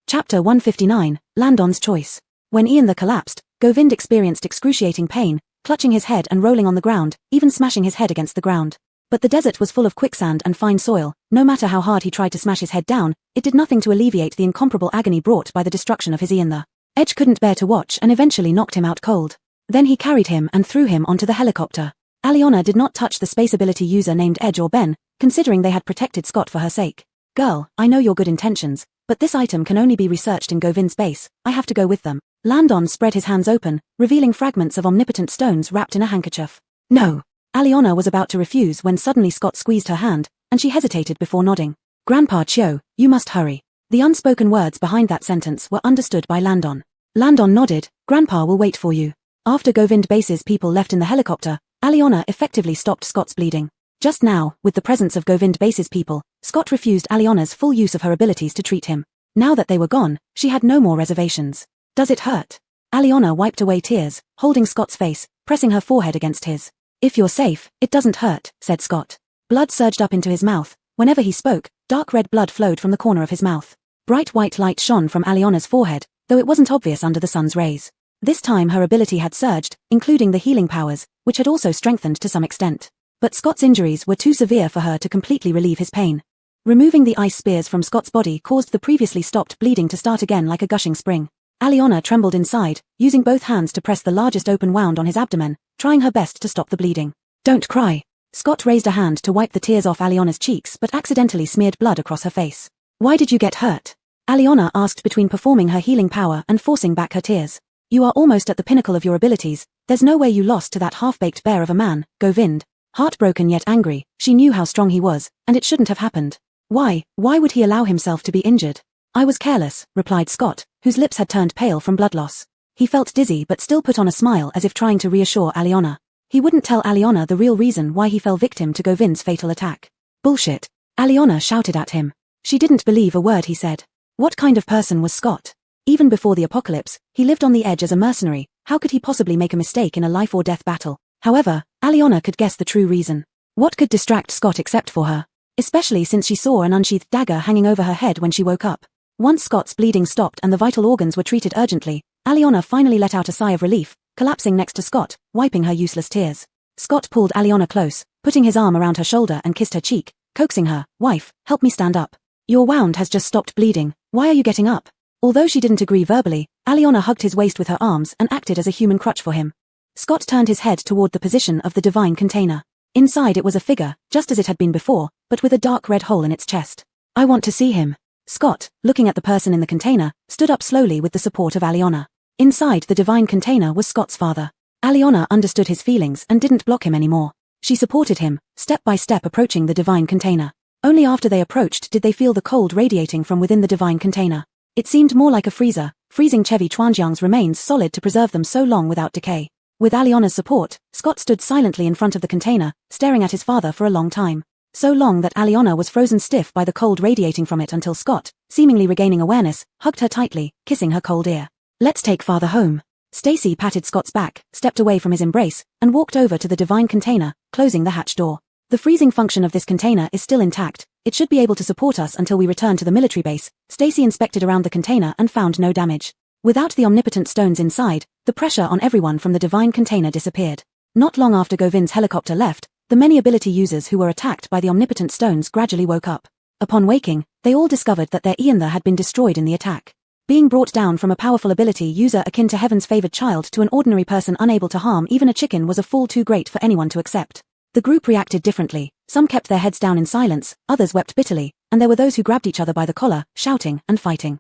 Chapter 159, Landon's Choice. When eenther collapsed, Govind experienced excruciating pain, clutching his head and rolling on the ground, even smashing his head against the ground. But the desert was full of quicksand and fine soil. No matter how hard he tried to smash his head down, it did nothing to alleviate the incomparable agony brought by the destruction of his eenther. Edge couldn't bear to watch and eventually knocked him out cold. Then he carried him and threw him onto the helicopter. Aliona did not touch the space ability user named Edge or Ben, considering they had protected Scott for her sake. Girl, I know your good intentions, but this item can only be researched in Govind's base. I have to go with them. Landon spread his hands open, revealing fragments of omnipotent stones wrapped in a handkerchief. No. Aliona was about to refuse when suddenly Scott squeezed her hand, and she hesitated before nodding. Grandpa Chio, you must hurry. The unspoken words behind that sentence were understood by Landon. Landon nodded. Grandpa will wait for you. After Govind base's people left in the helicopter, Aliona effectively stopped Scott's bleeding. Just now, with the presence of Govind base's people, Scott refused Aliona's full use of her abilities to treat him. Now that they were gone, she had no more reservations. Does it hurt? Aliona wiped away tears, holding Scott's face, pressing her forehead against his. If you're safe, it doesn't hurt, said Scott. Blood surged up into his mouth. Whenever he spoke, dark red blood flowed from the corner of his mouth. Bright white light shone from Aliona's forehead, though it wasn't obvious under the sun's rays. This time her ability had surged, including the healing powers, which had also strengthened to some extent. But Scott's injuries were too severe for her to completely relieve his pain. Removing the ice spears from Scott's body caused the previously stopped bleeding to start again like a gushing spring. Aliona trembled inside, using both hands to press the largest open wound on his abdomen, trying her best to stop the bleeding. Don't cry. Scott raised a hand to wipe the tears off Aliona's cheeks but accidentally smeared blood across her face. Why did you get hurt? Aliona asked between performing her healing power and forcing back her tears. You are almost at the pinnacle of your abilities, there's no way you lost to that half-baked bear of a man, Govind. Heartbroken yet angry, she knew how strong he was, and it shouldn't have happened. Why would he allow himself to be injured? I was careless, replied Scott, whose lips had turned pale from blood loss. He felt dizzy but still put on a smile as if trying to reassure Aliona. He wouldn't tell Aliona the real reason why he fell victim to Govind's fatal attack. Bullshit. Aliona shouted at him. She didn't believe a word he said. What kind of person was Scott? Even before the apocalypse, he lived on the edge as a mercenary. How could he possibly make a mistake in a life-or-death battle? However, Aliona could guess the true reason. What could distract Scott except for her? Especially since she saw an unsheathed dagger hanging over her head when she woke up. Once Scott's bleeding stopped and the vital organs were treated urgently, Aliona finally let out a sigh of relief, collapsing next to Scott, wiping her useless tears. Scott pulled Aliona close, putting his arm around her shoulder and kissed her cheek, coaxing her, "Wife, help me stand up. Your wound has just stopped bleeding, why are you getting up?" Although she didn't agree verbally, Aliona hugged his waist with her arms and acted as a human crutch for him. Scott turned his head toward the position of the divine container. Inside it was a figure, just as it had been before, but with a dark red hole in its chest. I want to see him. Scott, looking at the person in the container, stood up slowly with the support of Aliona. Inside the divine container was Scott's father. Aliona understood his feelings and didn't block him anymore. She supported him, step by step approaching the divine container. Only after they approached did they feel the cold radiating from within the divine container. It seemed more like a freezer, freezing Chevy Chuanjiang's remains solid to preserve them so long without decay. With Aliona's support, Scott stood silently in front of the container, staring at his father for a long time. So long that Aliona was frozen stiff by the cold radiating from it until Scott, seemingly regaining awareness, hugged her tightly, kissing her cold ear. Let's take father home. Stacy patted Scott's back, stepped away from his embrace, and walked over to the divine container, closing the hatch door. The freezing function of this container is still intact. It should be able to support us until we return to the military base. Stacy inspected around the container and found no damage. Without the omnipotent stones inside, the pressure on everyone from the divine container disappeared. Not long after Govind's helicopter left, the many ability users who were attacked by the omnipotent stones gradually woke up. Upon waking, they all discovered that their Iantha had been destroyed in the attack. Being brought down from a powerful ability user akin to heaven's favored child to an ordinary person unable to harm even a chicken was a fall too great for anyone to accept. The group reacted differently. Some kept their heads down in silence, others wept bitterly, and there were those who grabbed each other by the collar, shouting and fighting.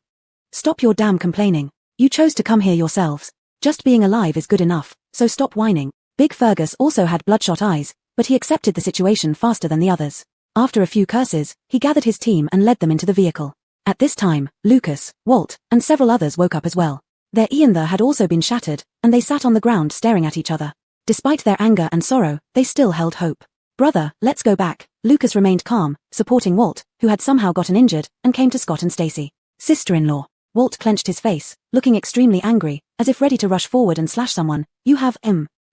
Stop your damn complaining. You chose to come here yourselves. Just being alive is good enough, so stop whining. Big Fergus also had bloodshot eyes, but he accepted the situation faster than the others. After a few curses, he gathered his team and led them into the vehicle. At this time, Lucas, Walt, and several others woke up as well. Their Iantha had also been shattered, and they sat on the ground staring at each other. Despite their anger and sorrow, they still held hope. Brother, let's go back. Lucas remained calm, supporting Walt, who had somehow gotten injured, and came to Scott and Stacy. Sister-in-law. Walt clenched his face, looking extremely angry, as if ready to rush forward and slash someone. You have,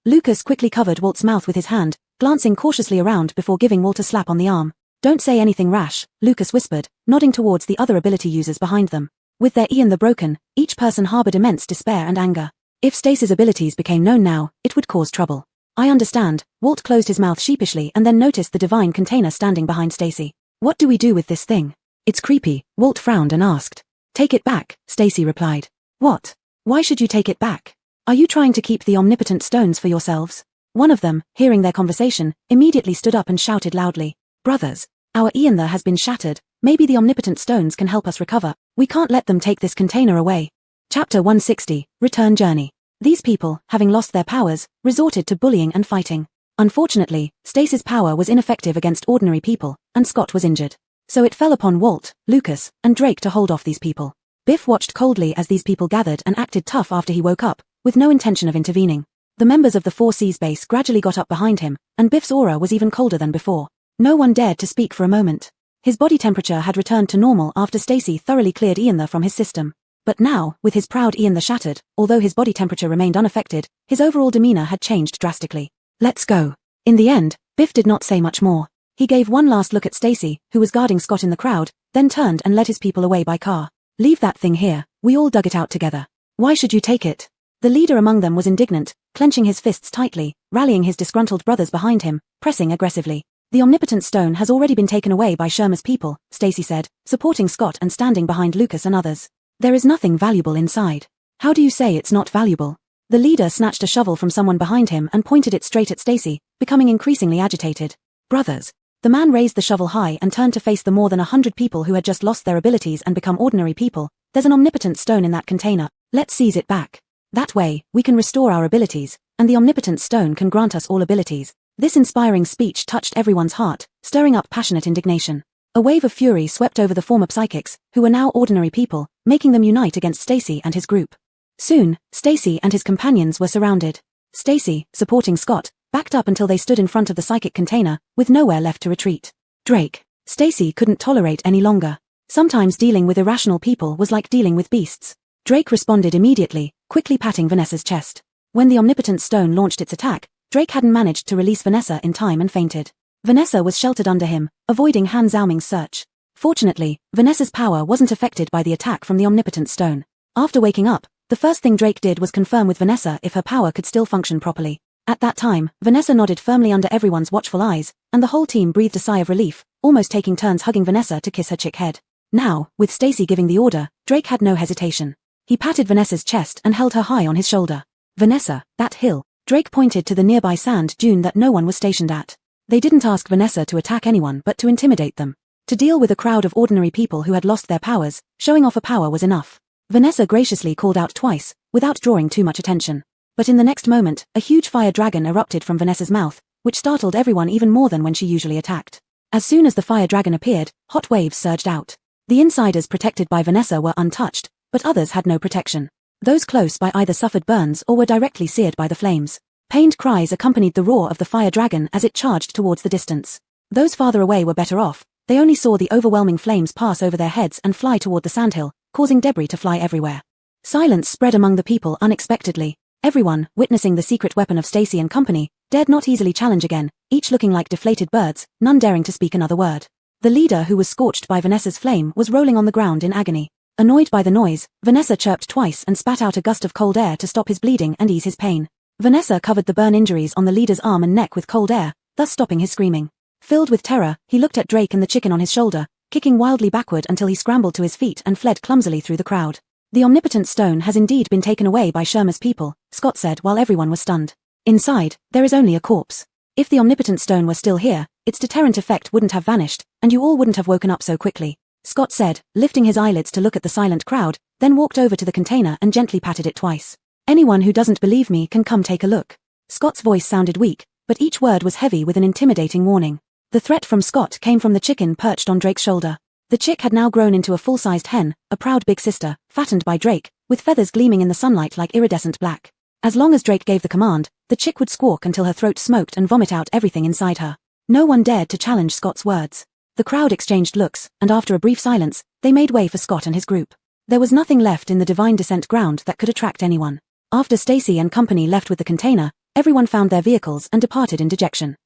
Lucas quickly covered Walt's mouth with his hand, glancing cautiously around before giving Walt a slap on the arm. Don't say anything rash, Lucas whispered, nodding towards the other ability users behind them. With their Iantha broken, each person harbored immense despair and anger. If Stacy's abilities became known now, it would cause trouble. I understand. Walt closed his mouth sheepishly and then noticed the divine container standing behind Stacy. What do we do with this thing? It's creepy, Walt frowned and asked. Take it back, Stacy replied. What? Why should you take it back? Are you trying to keep the omnipotent stones for yourselves? One of them, hearing their conversation, immediately stood up and shouted loudly. Brothers, our Iantha has been shattered. Maybe the omnipotent stones can help us recover. We can't let them take this container away. Chapter 160, Return Journey. These people, having lost their powers, resorted to bullying and fighting. Unfortunately, Stacy's power was ineffective against ordinary people, and Scott was injured. So it fell upon Walt, Lucas, and Drake to hold off these people. Biff watched coldly as these people gathered and acted tough after he woke up, with no intention of intervening. The members of the 4C's base gradually got up behind him, and Biff's aura was even colder than before. No one dared to speak for a moment. His body temperature had returned to normal after Stacy thoroughly cleared Iantha from his system. But now, with his proud Iantha shattered, although his body temperature remained unaffected, his overall demeanor had changed drastically. Let's go. In the end, Biff did not say much more. He gave one last look at Stacy, who was guarding Scott in the crowd, then turned and led his people away by car. Leave that thing here, we all dug it out together. Why should you take it? The leader among them was indignant, clenching his fists tightly, rallying his disgruntled brothers behind him, pressing aggressively. The omnipotent stone has already been taken away by Sherma's people, Stacy said, supporting Scott and standing behind Lucas and others. There is nothing valuable inside. How do you say it's not valuable? The leader snatched a shovel from someone behind him and pointed it straight at Stacy, becoming increasingly agitated. Brothers. The man raised the shovel high and turned to face the more than 100 people who had just lost their abilities and become ordinary people. There's an omnipotent stone in that container. Let's seize it back. That way, we can restore our abilities, and the omnipotent stone can grant us all abilities. This inspiring speech touched everyone's heart, stirring up passionate indignation. A wave of fury swept over the former psychics, who were now ordinary people, making them unite against Stacy and his group. Soon, Stacy and his companions were surrounded. Stacy, supporting Scott, backed up until they stood in front of the psychic container, with nowhere left to retreat. Drake. Stacy couldn't tolerate any longer. Sometimes dealing with irrational people was like dealing with beasts. Drake responded immediately, quickly patting Vanessa's chest. When the omnipotent stone launched its attack, Drake hadn't managed to release Vanessa in time and fainted. Vanessa was sheltered under him, avoiding Han Xiaoming's search. Fortunately, Vanessa's power wasn't affected by the attack from the omnipotent stone. After waking up, the first thing Drake did was confirm with Vanessa if her power could still function properly. At that time, Vanessa nodded firmly under everyone's watchful eyes, and the whole team breathed a sigh of relief, almost taking turns hugging Vanessa to kiss her chick head. Now, with Stacy giving the order, Drake had no hesitation. He patted Vanessa's chest and held her high on his shoulder. Vanessa, that hill. Drake pointed to the nearby sand dune that no one was stationed at. They didn't ask Vanessa to attack anyone but to intimidate them. To deal with a crowd of ordinary people who had lost their powers, showing off a power was enough. Vanessa graciously called out twice, without drawing too much attention. But in the next moment, a huge fire dragon erupted from Vanessa's mouth, which startled everyone even more than when she usually attacked. As soon as the fire dragon appeared, hot waves surged out. The insiders protected by Vanessa were untouched, but others had no protection. Those close by either suffered burns or were directly seared by the flames. Pained cries accompanied the roar of the fire dragon as it charged towards the distance. Those farther away were better off. They only saw the overwhelming flames pass over their heads and fly toward the sandhill, causing debris to fly everywhere. Silence spread among the people unexpectedly. Everyone, witnessing the secret weapon of Stacy and company, dared not easily challenge again, each looking like deflated birds, none daring to speak another word. The leader, who was scorched by Vanessa's flame, was rolling on the ground in agony. Annoyed by the noise, Vanessa chirped twice and spat out a gust of cold air to stop his bleeding and ease his pain. Vanessa covered the burn injuries on the leader's arm and neck with cold air, thus stopping his screaming. Filled with terror, he looked at Drake and the chicken on his shoulder, kicking wildly backward until he scrambled to his feet and fled clumsily through the crowd. The omnipotent stone has indeed been taken away by Sherma's people, Scott said while everyone was stunned. Inside, there is only a corpse. If the omnipotent stone were still here, its deterrent effect wouldn't have vanished, and you all wouldn't have woken up so quickly. Scott said, lifting his eyelids to look at the silent crowd, then walked over to the container and gently patted it twice. Anyone who doesn't believe me can come take a look. Scott's voice sounded weak, but each word was heavy with an intimidating warning. The threat from Scott came from the chicken perched on Drake's shoulder. The chick had now grown into a full-sized hen, a proud big sister, fattened by Drake, with feathers gleaming in the sunlight like iridescent black. As long as Drake gave the command, the chick would squawk until her throat smoked and vomit out everything inside her. No one dared to challenge Scott's words. The crowd exchanged looks, and after a brief silence, they made way for Scott and his group. There was nothing left in the divine descent ground that could attract anyone. After Stacy and company left with the container, everyone found their vehicles and departed in dejection.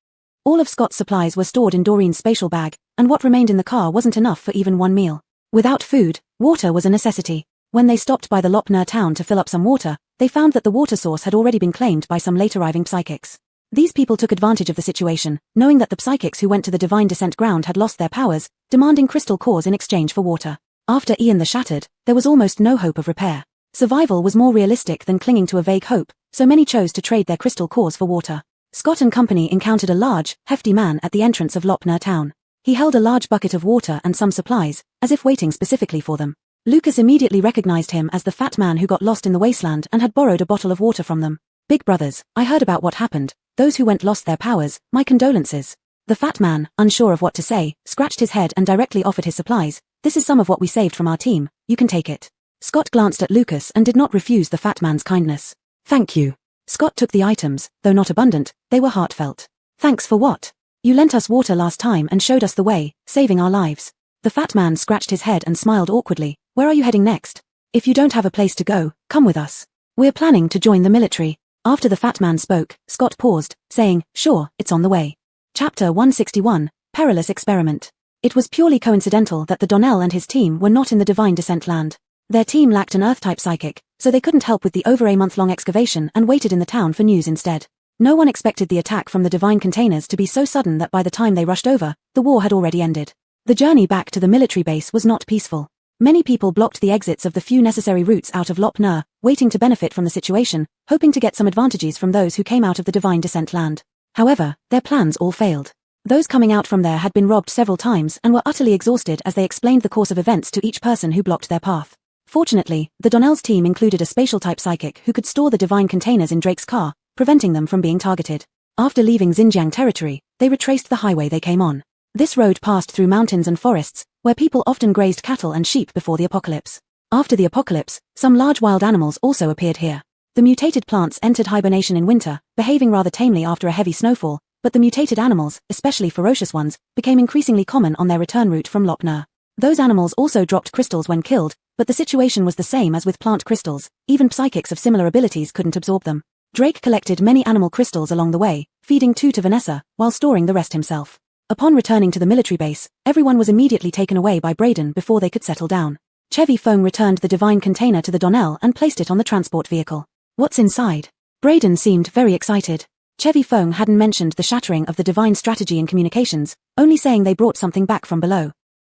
All of Scott's supplies were stored in Doreen's spatial bag, and what remained in the car wasn't enough for even one meal. Without food, water was a necessity. When they stopped by the Lopner town to fill up some water, they found that the water source had already been claimed by some late-arriving psychics. These people took advantage of the situation, knowing that the psychics who went to the divine descent ground had lost their powers, demanding crystal cores in exchange for water. After Ian the Shattered, there was almost no hope of repair. Survival was more realistic than clinging to a vague hope, so many chose to trade their crystal cores for water. Scott and company encountered a large, hefty man at the entrance of Lopner town. He held a large bucket of water and some supplies, as if waiting specifically for them. Lucas immediately recognized him as the fat man who got lost in the wasteland and had borrowed a bottle of water from them. Big brothers, I heard about what happened. Those who went lost their powers, my condolences. The fat man, unsure of what to say, scratched his head and directly offered his supplies. This is some of what we saved from our team, you can take it. Scott glanced at Lucas and did not refuse the fat man's kindness. Thank you. Scott took the items, though not abundant, they were heartfelt. Thanks for what? You lent us water last time and showed us the way, saving our lives. The fat man scratched his head and smiled awkwardly. Where are you heading next? If you don't have a place to go, come with us. We're planning to join the military. After the fat man spoke, Scott paused, saying, sure, it's on the way. Chapter 161, Perilous Experiment. It was purely coincidental that the Donnell and his team were not in the Divine Descent land. Their team lacked an Earth-type psychic, so they couldn't help with the over a month-long excavation and waited in the town for news instead. No one expected the attack from the Divine containers to be so sudden that by the time they rushed over, the war had already ended. The journey back to the military base was not peaceful. Many people blocked the exits of the few necessary routes out of Lop Nur, waiting to benefit from the situation, hoping to get some advantages from those who came out of the Divine Descent land. However, their plans all failed. Those coming out from there had been robbed several times and were utterly exhausted as they explained the course of events to each person who blocked their path. Fortunately, the Donnell's team included a spatial-type psychic who could store the Divine containers in Drake's car, preventing them from being targeted. After leaving Xinjiang territory, they retraced the highway they came on. This road passed through mountains and forests, where people often grazed cattle and sheep before the apocalypse. After the apocalypse, some large wild animals also appeared here. The mutated plants entered hibernation in winter, behaving rather tamely after a heavy snowfall, but the mutated animals, especially ferocious ones, became increasingly common on their return route from Lop Nur. Those animals also dropped crystals when killed, but the situation was the same as with plant crystals, even psychics of similar abilities couldn't absorb them. Drake collected many animal crystals along the way, feeding 2 to Vanessa, while storing the rest himself. Upon returning to the military base, everyone was immediately taken away by Braden before they could settle down. Chevy Fong returned the Divine container to the Donnell and placed it on the transport vehicle. What's inside? Braden seemed very excited. Chevy Fong hadn't mentioned the shattering of the Divine strategy in communications, only saying they brought something back from below.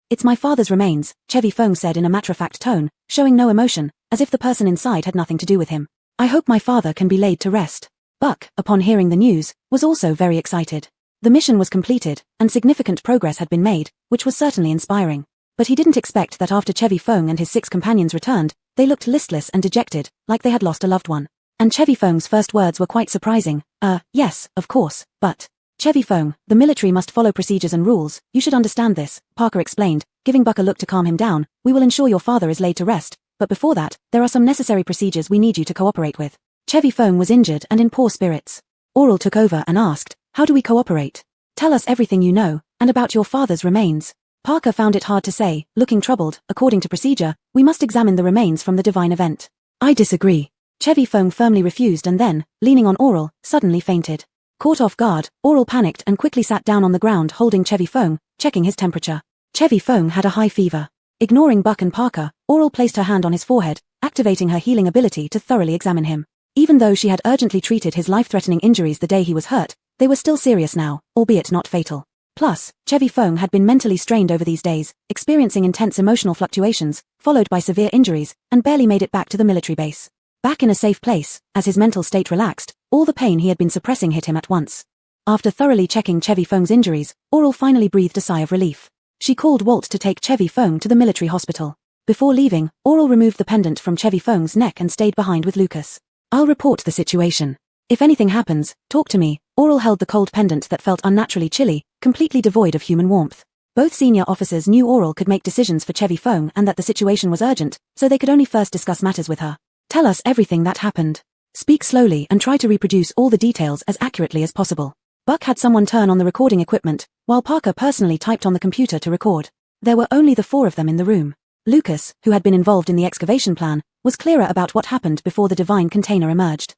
It's my father's remains, Chevy Fong said in a matter-of-fact tone, showing no emotion, as if the person inside had nothing to do with him. I hope my father can be laid to rest. Buck, upon hearing the news, was also very excited. The mission was completed, and significant progress had been made, which was certainly inspiring. But he didn't expect that after Chevy Fong and his 6 companions returned, they looked listless and dejected, like they had lost a loved one. And Chevy Fong's first words were quite surprising. Yes, of course, but... Chevy Fong, the military must follow procedures and rules, you should understand this, Parker explained, giving Buck a look to calm him down. We will ensure your father is laid to rest, but before that, there are some necessary procedures we need you to cooperate with. Chevy Fong was injured and in poor spirits. Oral took over and asked, how do we cooperate? Tell us everything you know, and about your father's remains. Parker found it hard to say, looking troubled. According to procedure, we must examine the remains from the Divine event. I disagree. Chevy Fong firmly refused and then, leaning on Oral, suddenly fainted. Caught off guard, Oral panicked and quickly sat down on the ground holding Chevy Fong, checking his temperature. Chevy Fong had a high fever. Ignoring Buck and Parker, Oral placed her hand on his forehead, activating her healing ability to thoroughly examine him. Even though she had urgently treated his life-threatening injuries the day he was hurt, they were still serious now, albeit not fatal. Plus, Chevy Fong had been mentally strained over these days, experiencing intense emotional fluctuations, followed by severe injuries, and barely made it back to the military base. Back in a safe place, as his mental state relaxed, all the pain he had been suppressing hit him at once. After thoroughly checking Chevy Fong's injuries, Oral finally breathed a sigh of relief. She called Walt to take Chevy Fong to the military hospital. Before leaving, Oral removed the pendant from Chevy Fong's neck and stayed behind with Lucas. I'll report the situation. If anything happens, talk to me. Oral held the cold pendant that felt unnaturally chilly, completely devoid of human warmth. Both senior officers knew Oral could make decisions for Chevy Fong and that the situation was urgent, so they could only first discuss matters with her. Tell us everything that happened. Speak slowly and try to reproduce all the details as accurately as possible. Buck had someone turn on the recording equipment, while Parker personally typed on the computer to record. There were only the 4 of them in the room. Lucas, who had been involved in the excavation plan, was clearer about what happened before the Divine container emerged.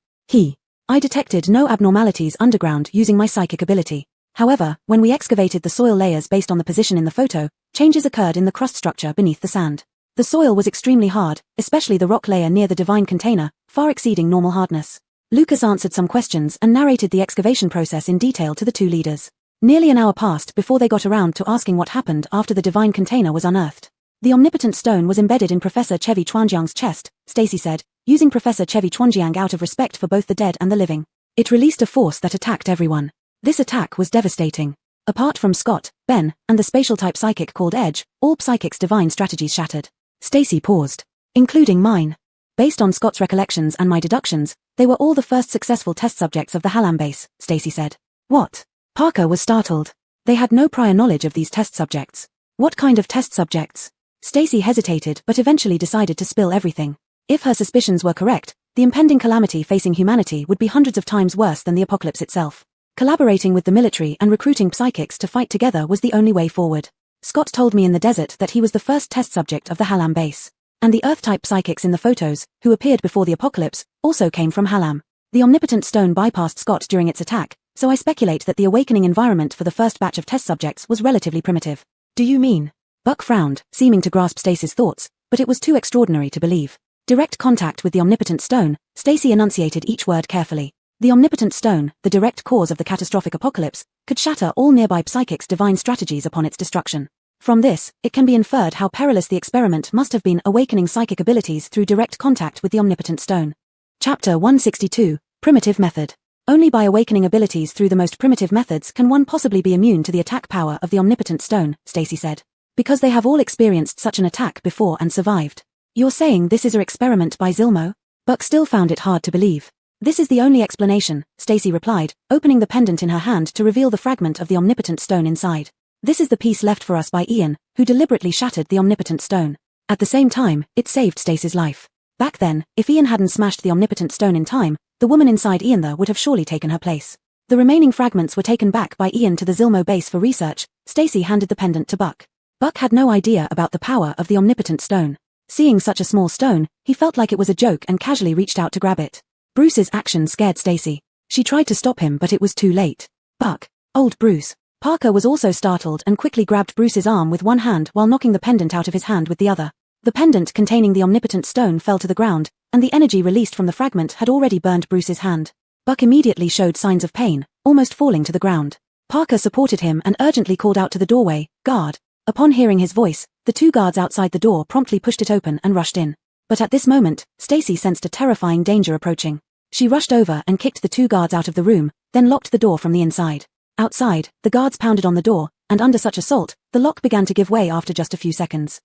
I detected no abnormalities underground using my psychic ability. However, when we excavated the soil layers based on the position in the photo, changes occurred in the crust structure beneath the sand. The soil was extremely hard, especially the rock layer near the Divine container, far exceeding normal hardness. Lucas answered some questions and narrated the excavation process in detail to the 2 leaders. Nearly an hour passed before they got around to asking what happened after the Divine container was unearthed. The omnipotent stone was embedded in Professor Chevy Chuanjiang's chest, Stacy said, using Professor Chevy Chuanjiang out of respect for both the dead and the living. It released a force that attacked everyone. This attack was devastating. Apart from Scott, Ben, and the spatial-type psychic called Edge, all psychics' divine strategies shattered. Stacy paused. Including mine. Based on Scott's recollections and my deductions, they were all the first successful test subjects of the Hallam base, Stacy said. What? Parker was startled. They had no prior knowledge of these test subjects. What kind of test subjects? Stacy hesitated but eventually decided to spill everything. If her suspicions were correct, the impending calamity facing humanity would be hundreds of times worse than the apocalypse itself. Collaborating with the military and recruiting psychics to fight together was the only way forward. Scott told me in the desert that he was the first test subject of the Hallam base. And the Earth-type psychics in the photos, who appeared before the apocalypse, also came from Hallam. The omnipotent stone bypassed Scott during its attack, so I speculate that the awakening environment for the first batch of test subjects was relatively primitive. Do you mean? Buck frowned, seeming to grasp Stacy's thoughts, but it was too extraordinary to believe. Direct contact with the omnipotent stone, Stacy enunciated each word carefully. The omnipotent stone, the direct cause of the catastrophic apocalypse, could shatter all nearby psychics' divine strategies upon its destruction. From this, it can be inferred how perilous the experiment must have been, awakening psychic abilities through direct contact with the omnipotent stone. Chapter 162, Primitive Method. Only by awakening abilities through the most primitive methods can one possibly be immune to the attack power of the omnipotent stone, Stacy said. Because they have all experienced such an attack before and survived. You're saying this is an experiment by Zilmo? Buck still found it hard to believe. This is the only explanation, Stacy replied, opening the pendant in her hand to reveal the fragment of the omnipotent stone inside. This is the piece left for us by Ian, who deliberately shattered the omnipotent stone. At the same time, it saved Stacy's life. Back then, if Ian hadn't smashed the omnipotent stone in time, the woman inside Ian there would have surely taken her place. The remaining fragments were taken back by Ian to the Zilmo base for research. Stacy handed the pendant to Buck. Buck had no idea about the power of the omnipotent stone. Seeing such a small stone, he felt like it was a joke and casually reached out to grab it. Bruce's action scared Stacy. She tried to stop him, but it was too late. Buck. Old Bruce. Parker was also startled and quickly grabbed Bruce's arm with one hand while knocking the pendant out of his hand with the other. The pendant containing the omnipotent stone fell to the ground, and the energy released from the fragment had already burned Bruce's hand. Buck immediately showed signs of pain, almost falling to the ground. Parker supported him and urgently called out to the doorway, "Guard." Upon hearing his voice, the two guards outside the door promptly pushed it open and rushed in. But at this moment, Stacy sensed a terrifying danger approaching. She rushed over and kicked the two guards out of the room, then locked the door from the inside. Outside, the guards pounded on the door, and under such assault, the lock began to give way after just a few seconds.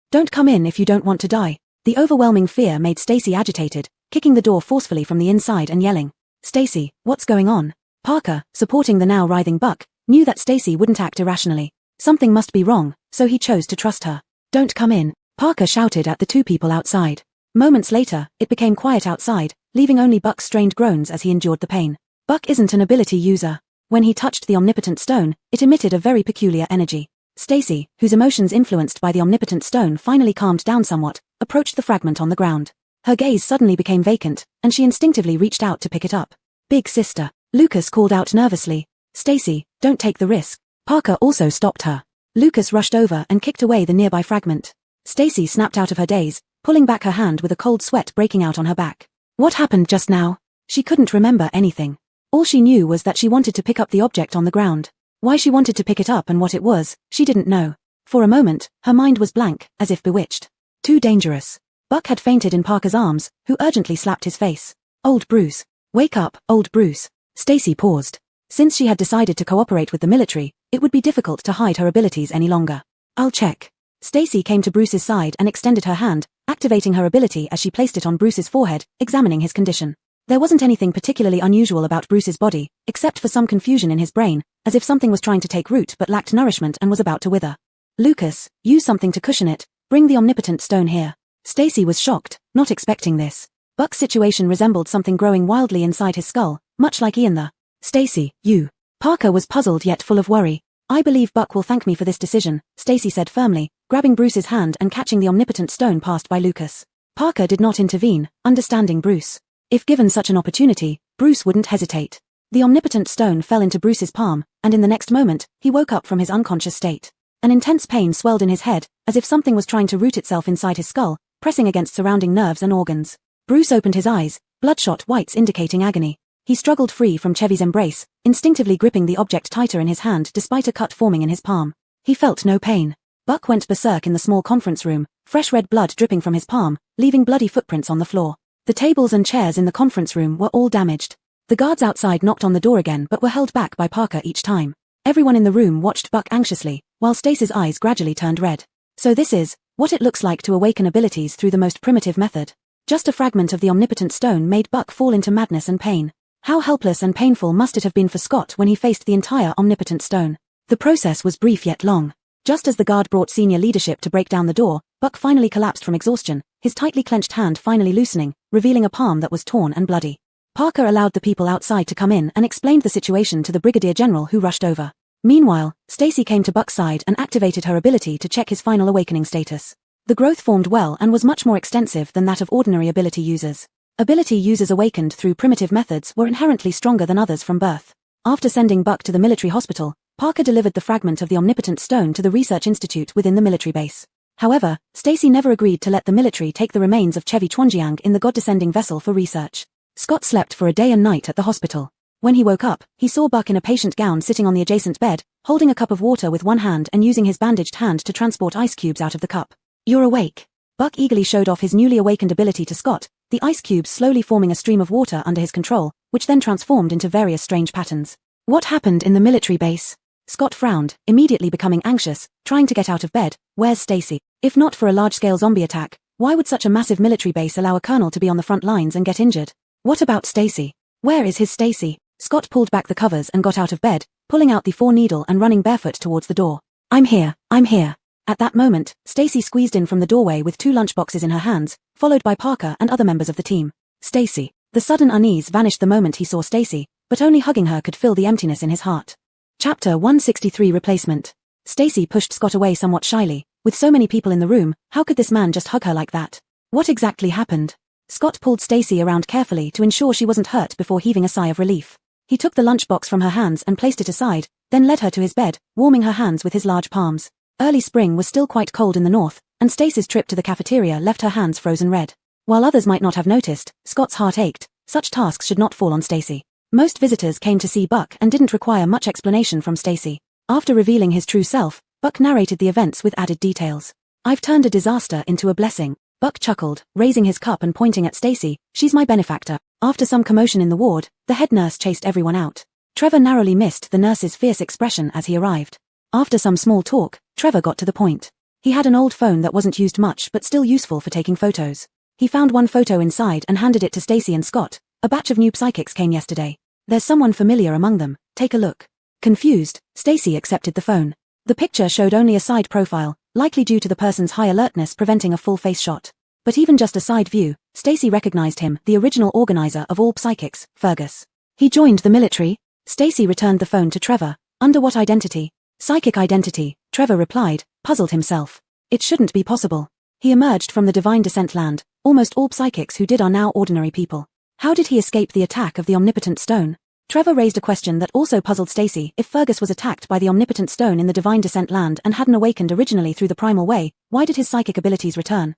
"Don't come in if you don't want to die." The overwhelming fear made Stacy agitated, kicking the door forcefully from the inside and yelling, "Stacy, what's going on?" Parker, supporting the now writhing Buck, knew that Stacy wouldn't act irrationally. Something must be wrong, so he chose to trust her. "Don't come in," Parker shouted at the two people outside. Moments later, it became quiet outside, leaving only Buck's strained groans as he endured the pain. Buck isn't an ability user. When he touched the omnipotent stone, it emitted a very peculiar energy. Stacy, whose emotions influenced by the omnipotent stone finally calmed down somewhat, approached the fragment on the ground. Her gaze suddenly became vacant, and she instinctively reached out to pick it up. "Big sister," Lucas called out nervously. "Stacy, don't take the risk." Parker also stopped her. Lucas rushed over and kicked away the nearby fragment. Stacy snapped out of her daze, pulling back her hand with a cold sweat breaking out on her back. What happened just now? She couldn't remember anything. All she knew was that she wanted to pick up the object on the ground. Why she wanted to pick it up and what it was, she didn't know. For a moment, her mind was blank, as if bewitched. Too dangerous. Buck had fainted in Parker's arms, who urgently slapped his face. "Old Bruce. Wake up, old Bruce." Stacy paused. Since she had decided to cooperate with the military, it would be difficult to hide her abilities any longer. "I'll check." Stacy came to Bruce's side and extended her hand, activating her ability as she placed it on Bruce's forehead, examining his condition. There wasn't anything particularly unusual about Bruce's body, except for some confusion in his brain, as if something was trying to take root but lacked nourishment and was about to wither. "Lucas, use something to cushion it. Bring the omnipotent stone here." Stacy was shocked, not expecting this. Buck's situation resembled something growing wildly inside his skull, much like Ian the. "Stacy, you." Parker was puzzled yet full of worry. "I believe Buck will thank me for this decision," Stacy said firmly, grabbing Bruce's hand and catching the omnipotent stone passed by Lucas. Parker did not intervene, understanding Bruce. If given such an opportunity, Bruce wouldn't hesitate. The omnipotent stone fell into Bruce's palm, and in the next moment, he woke up from his unconscious state. An intense pain swelled in his head, as if something was trying to root itself inside his skull, pressing against surrounding nerves and organs. Bruce opened his eyes, bloodshot whites indicating agony. He struggled free from Chevy's embrace, instinctively gripping the object tighter in his hand despite a cut forming in his palm. He felt no pain. Buck went berserk in the small conference room, fresh red blood dripping from his palm, leaving bloody footprints on the floor. The tables and chairs in the conference room were all damaged. The guards outside knocked on the door again but were held back by Parker each time. Everyone in the room watched Buck anxiously, while Stacy's eyes gradually turned red. So this is what it looks like to awaken abilities through the most primitive method. Just a fragment of the omnipotent stone made Buck fall into madness and pain. How helpless and painful must it have been for Scott when he faced the entire omnipotent stone. The process was brief yet long. Just as the guard brought senior leadership to break down the door, Buck finally collapsed from exhaustion, his tightly clenched hand finally loosening, revealing a palm that was torn and bloody. Parker allowed the people outside to come in and explained the situation to the brigadier general who rushed over. Meanwhile, Stacy came to Buck's side and activated her ability to check his final awakening status. The growth formed well and was much more extensive than that of ordinary ability users. Ability users awakened through primitive methods were inherently stronger than others from birth. After sending Buck to the military hospital, Parker delivered the fragment of the omnipotent stone to the research institute within the military base. However, Stacy never agreed to let the military take the remains of Chevy Chuanjiang in the god-descending vessel for research. Scott slept for a day and night at the hospital. When he woke up, he saw Buck in a patient gown sitting on the adjacent bed, holding a cup of water with one hand and using his bandaged hand to transport ice cubes out of the cup. "You're awake." Buck eagerly showed off his newly awakened ability to Scott, the ice cubes slowly forming a stream of water under his control, which then transformed into various strange patterns. "What happened in the military base?" Scott frowned, immediately becoming anxious, trying to get out of bed. "Where's Stacy? If not for a large-scale zombie attack, why would such a massive military base allow a colonel to be on the front lines and get injured? What about Stacy? Where is his Stacy?" Scott pulled back the covers and got out of bed, pulling out the 4-needle and running barefoot towards the door. I'm here. At that moment, Stacy squeezed in from the doorway with 2 lunchboxes in her hands, followed by Parker and other members of the team. Stacy. The sudden unease vanished the moment he saw Stacy, but only hugging her could fill the emptiness in his heart. Chapter 163 Replacement. Stacy pushed Scott away somewhat shyly. With so many people in the room, how could this man just hug her like that? What exactly happened? Scott pulled Stacy around carefully to ensure she wasn't hurt before heaving a sigh of relief. He took the lunchbox from her hands and placed it aside, then led her to his bed, warming her hands with his large palms. Early spring was still quite cold in the north, and Stacy's trip to the cafeteria left her hands frozen red. While others might not have noticed, Scott's heart ached. Such tasks should not fall on Stacy. Most visitors came to see Buck and didn't require much explanation from Stacy. After revealing his true self, Buck narrated the events with added details. "I've turned a disaster into a blessing." Buck chuckled, raising his cup and pointing at Stacy. "She's my benefactor." After some commotion in the ward, the head nurse chased everyone out. Trevor narrowly missed the nurse's fierce expression as he arrived. After some small talk, Trevor got to the point. He had an old phone that wasn't used much but still useful for taking photos. He found one photo inside and handed it to Stacy and Scott. "A batch of new psychics came yesterday. There's someone familiar among them. Take a look." Confused, Stacy accepted the phone. The picture showed only a side profile, likely due to the person's high alertness preventing a full face shot. But even just a side view, Stacy recognized him, the original organizer of all psychics, Fergus. "He joined the military?" Stacy returned the phone to Trevor. "Under what identity?" "Psychic identity," Trevor replied, puzzled himself. It shouldn't be possible. He emerged from the Divine Descent land. Almost all psychics who did are now ordinary people. How did he escape the attack of the Omnipotent Stone? Trevor raised a question that also puzzled Stacy. If Fergus was attacked by the Omnipotent Stone in the Divine Descent land and hadn't awakened originally through the Primal Way, why did his psychic abilities return?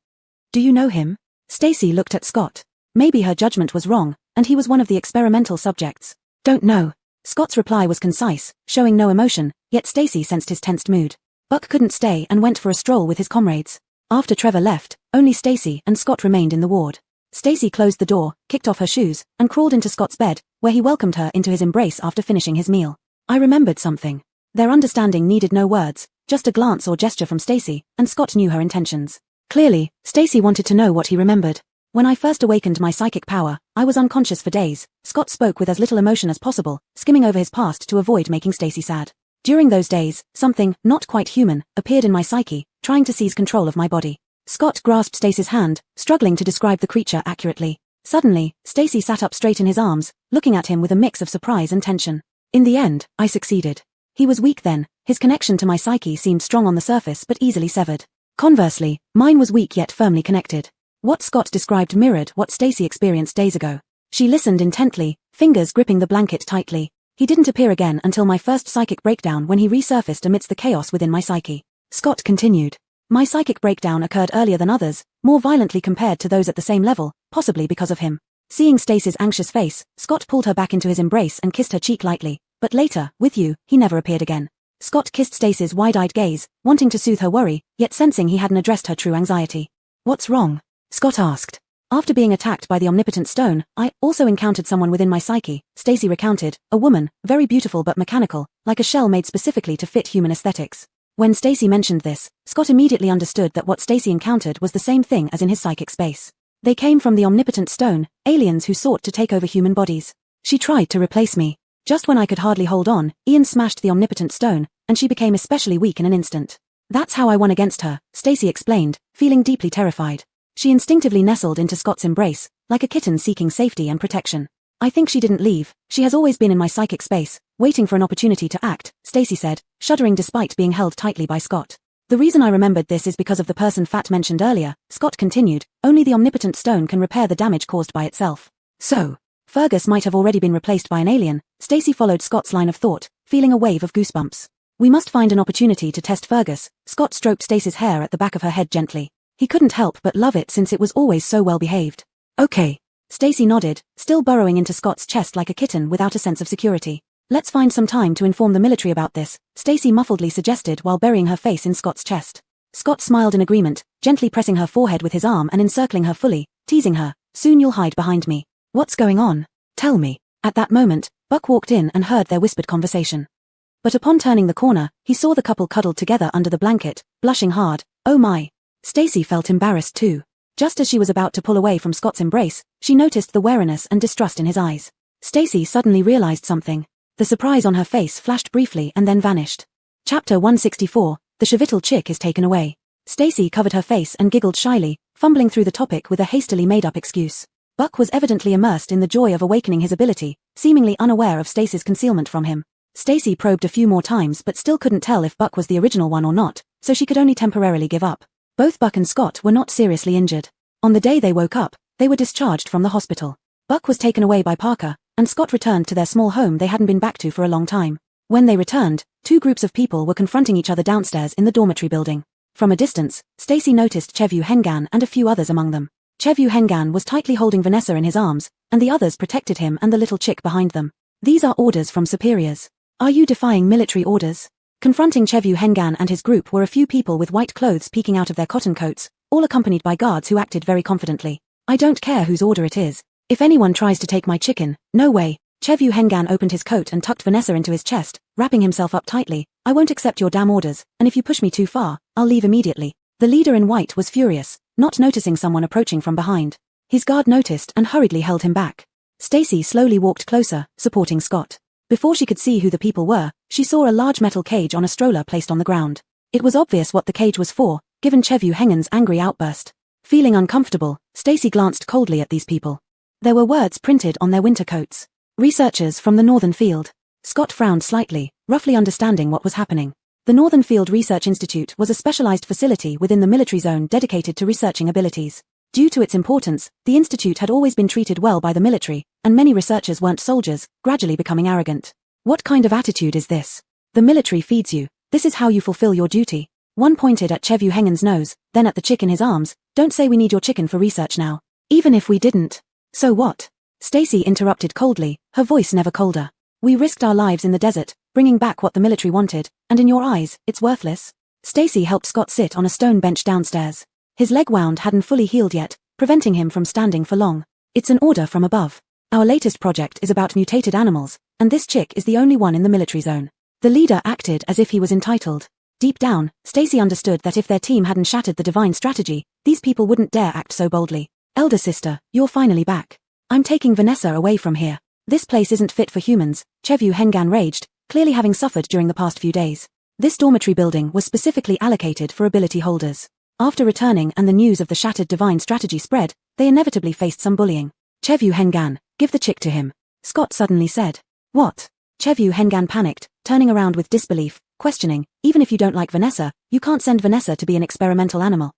"Do you know him?" Stacy looked at Scott. Maybe her judgment was wrong, and he was one of the experimental subjects. "Don't know." Scott's reply was concise, showing no emotion, yet Stacy sensed his tensed mood. Buck couldn't stay and went for a stroll with his comrades. After Trevor left, only Stacy and Scott remained in the ward. Stacy closed the door, kicked off her shoes, and crawled into Scott's bed, where he welcomed her into his embrace after finishing his meal. "I remembered something." Their understanding needed no words, just a glance or gesture from Stacy, and Scott knew her intentions. Clearly, Stacy wanted to know what he remembered. "When I first awakened my psychic power, I was unconscious for days." Scott spoke with as little emotion as possible, skimming over his past to avoid making Stacy sad. "During those days, something, not quite human, appeared in my psyche, trying to seize control of my body." Scott grasped Stacy's hand, struggling to describe the creature accurately. Suddenly, Stacy sat up straight in his arms, looking at him with a mix of surprise and tension. "In the end, I succeeded." He was weak then. His connection to my psyche seemed strong on the surface but easily severed. Conversely, mine was weak yet firmly connected. What Scott described mirrored what Stacy experienced days ago. She listened intently, fingers gripping the blanket tightly. "He didn't appear again until my first psychic breakdown when he resurfaced amidst the chaos within my psyche." Scott continued. "My psychic breakdown occurred earlier than others, more violently compared to those at the same level, possibly because of him." Seeing Stacy's anxious face, Scott pulled her back into his embrace and kissed her cheek lightly. "But later, with you, he never appeared again." Scott kissed Stacy's wide-eyed gaze, wanting to soothe her worry, yet sensing he hadn't addressed her true anxiety. "What's wrong?" Scott asked. "After being attacked by the Omnipotent Stone, I also encountered someone within my psyche," Stacy recounted, "a woman, very beautiful but mechanical, like a shell made specifically to fit human aesthetics." When Stacy mentioned this, Scott immediately understood that what Stacy encountered was the same thing as in his psychic space. They came from the Omnipotent Stone, aliens who sought to take over human bodies. "She tried to replace me. Just when I could hardly hold on, Ian smashed the Omnipotent Stone, and she became especially weak in an instant. That's how I won against her," Stacy explained, feeling deeply terrified. She instinctively nestled into Scott's embrace, like a kitten seeking safety and protection. "I think she didn't leave. She has always been in my psychic space, waiting for an opportunity to act," Stacy said, shuddering despite being held tightly by Scott. "The reason I remembered this is because of the person Fat mentioned earlier," Scott continued. "Only the Omnipotent Stone can repair the damage caused by itself." "So, Fergus might have already been replaced by an alien." Stacy followed Scott's line of thought, feeling a wave of goosebumps. We must find an opportunity to test Fergus. Scott stroked Stacy's hair at the back of her head gently. He couldn't help but love it since it was always so well behaved. Okay. Stacy nodded, still burrowing into Scott's chest like a kitten without a sense of security. Let's find some time to inform the military about this, Stacy muffledly suggested while burying her face in Scott's chest. Scott smiled in agreement, gently pressing her forehead with his arm and encircling her fully, teasing her. Soon you'll hide behind me. What's going on? Tell me. At that moment, Buck walked in and heard their whispered conversation. But upon turning the corner, he saw the couple cuddled together under the blanket, blushing hard. Oh my. Stacy felt embarrassed too. Just as she was about to pull away from Scott's embrace, she noticed the wariness and distrust in his eyes. Stacy suddenly realized something. The surprise on her face flashed briefly and then vanished. Chapter 164, The Chevittle Chick is Taken Away. Stacy covered her face and giggled shyly, fumbling through the topic with a hastily made-up excuse. Buck was evidently immersed in the joy of awakening his ability, seemingly unaware of Stacy's concealment from him. Stacy probed a few more times but still couldn't tell if Buck was the original one or not, so she could only temporarily give up. Both Buck and Scott were not seriously injured. On the day they woke up, they were discharged from the hospital. Buck was taken away by Parker, and Scott returned to their small home they hadn't been back to for a long time. When they returned, two groups of people were confronting each other downstairs in the dormitory building. From a distance, Stacy noticed Chevu Hengan and a few others among them. Chevu Hengan was tightly holding Vanessa in his arms, and the others protected him and the little chick behind them. These are orders from superiors. Are you defying military orders? Confronting Chevu Hengan and his group were a few people with white clothes peeking out of their cotton coats, all accompanied by guards who acted very confidently. I don't care whose order it is. If anyone tries to take my chicken, no way. Chevu Hengan opened his coat and tucked Vanessa into his chest, wrapping himself up tightly. I won't accept your damn orders, and if you push me too far, I'll leave immediately. The leader in white was furious, not noticing someone approaching from behind. His guard noticed and hurriedly held him back. Stacy slowly walked closer, supporting Scott. Before she could see who the people were, she saw a large metal cage on a stroller placed on the ground. It was obvious what the cage was for, given Chevu Hengan's angry outburst. Feeling uncomfortable, Stacy glanced coldly at these people. There were words printed on their winter coats. Researchers from the Northern Field. Scott frowned slightly, roughly understanding what was happening. The Northern Field Research Institute was a specialized facility within the military zone dedicated to researching abilities. Due to its importance, the institute had always been treated well by the military, and many researchers weren't soldiers, gradually becoming arrogant. What kind of attitude is this? The military feeds you. This is how you fulfill your duty. One pointed at Chevu Hengan's nose, then at the chick in his arms. Don't say we need your chicken for research now. Even if we didn't. So what? Stacy interrupted coldly, her voice never colder. We risked our lives in the desert, bringing back what the military wanted, and in your eyes, it's worthless. Stacy helped Scott sit on a stone bench downstairs. His leg wound hadn't fully healed yet, preventing him from standing for long. It's an order from above. Our latest project is about mutated animals, and this chick is the only one in the military zone. The leader acted as if he was entitled. Deep down, Stacy understood that if their team hadn't shattered the divine strategy, these people wouldn't dare act so boldly. Elder sister, you're finally back. I'm taking Vanessa away from here. This place isn't fit for humans, Chevu Hengan raged, clearly having suffered during the past few days. This dormitory building was specifically allocated for ability holders. After returning and the news of the shattered divine strategy spread, they inevitably faced some bullying. Chevu Hengan, give the chick to him. Scott suddenly said. What? Chevu Hengan panicked, turning around with disbelief, questioning, even if you don't like Vanessa, you can't send Vanessa to be an experimental animal.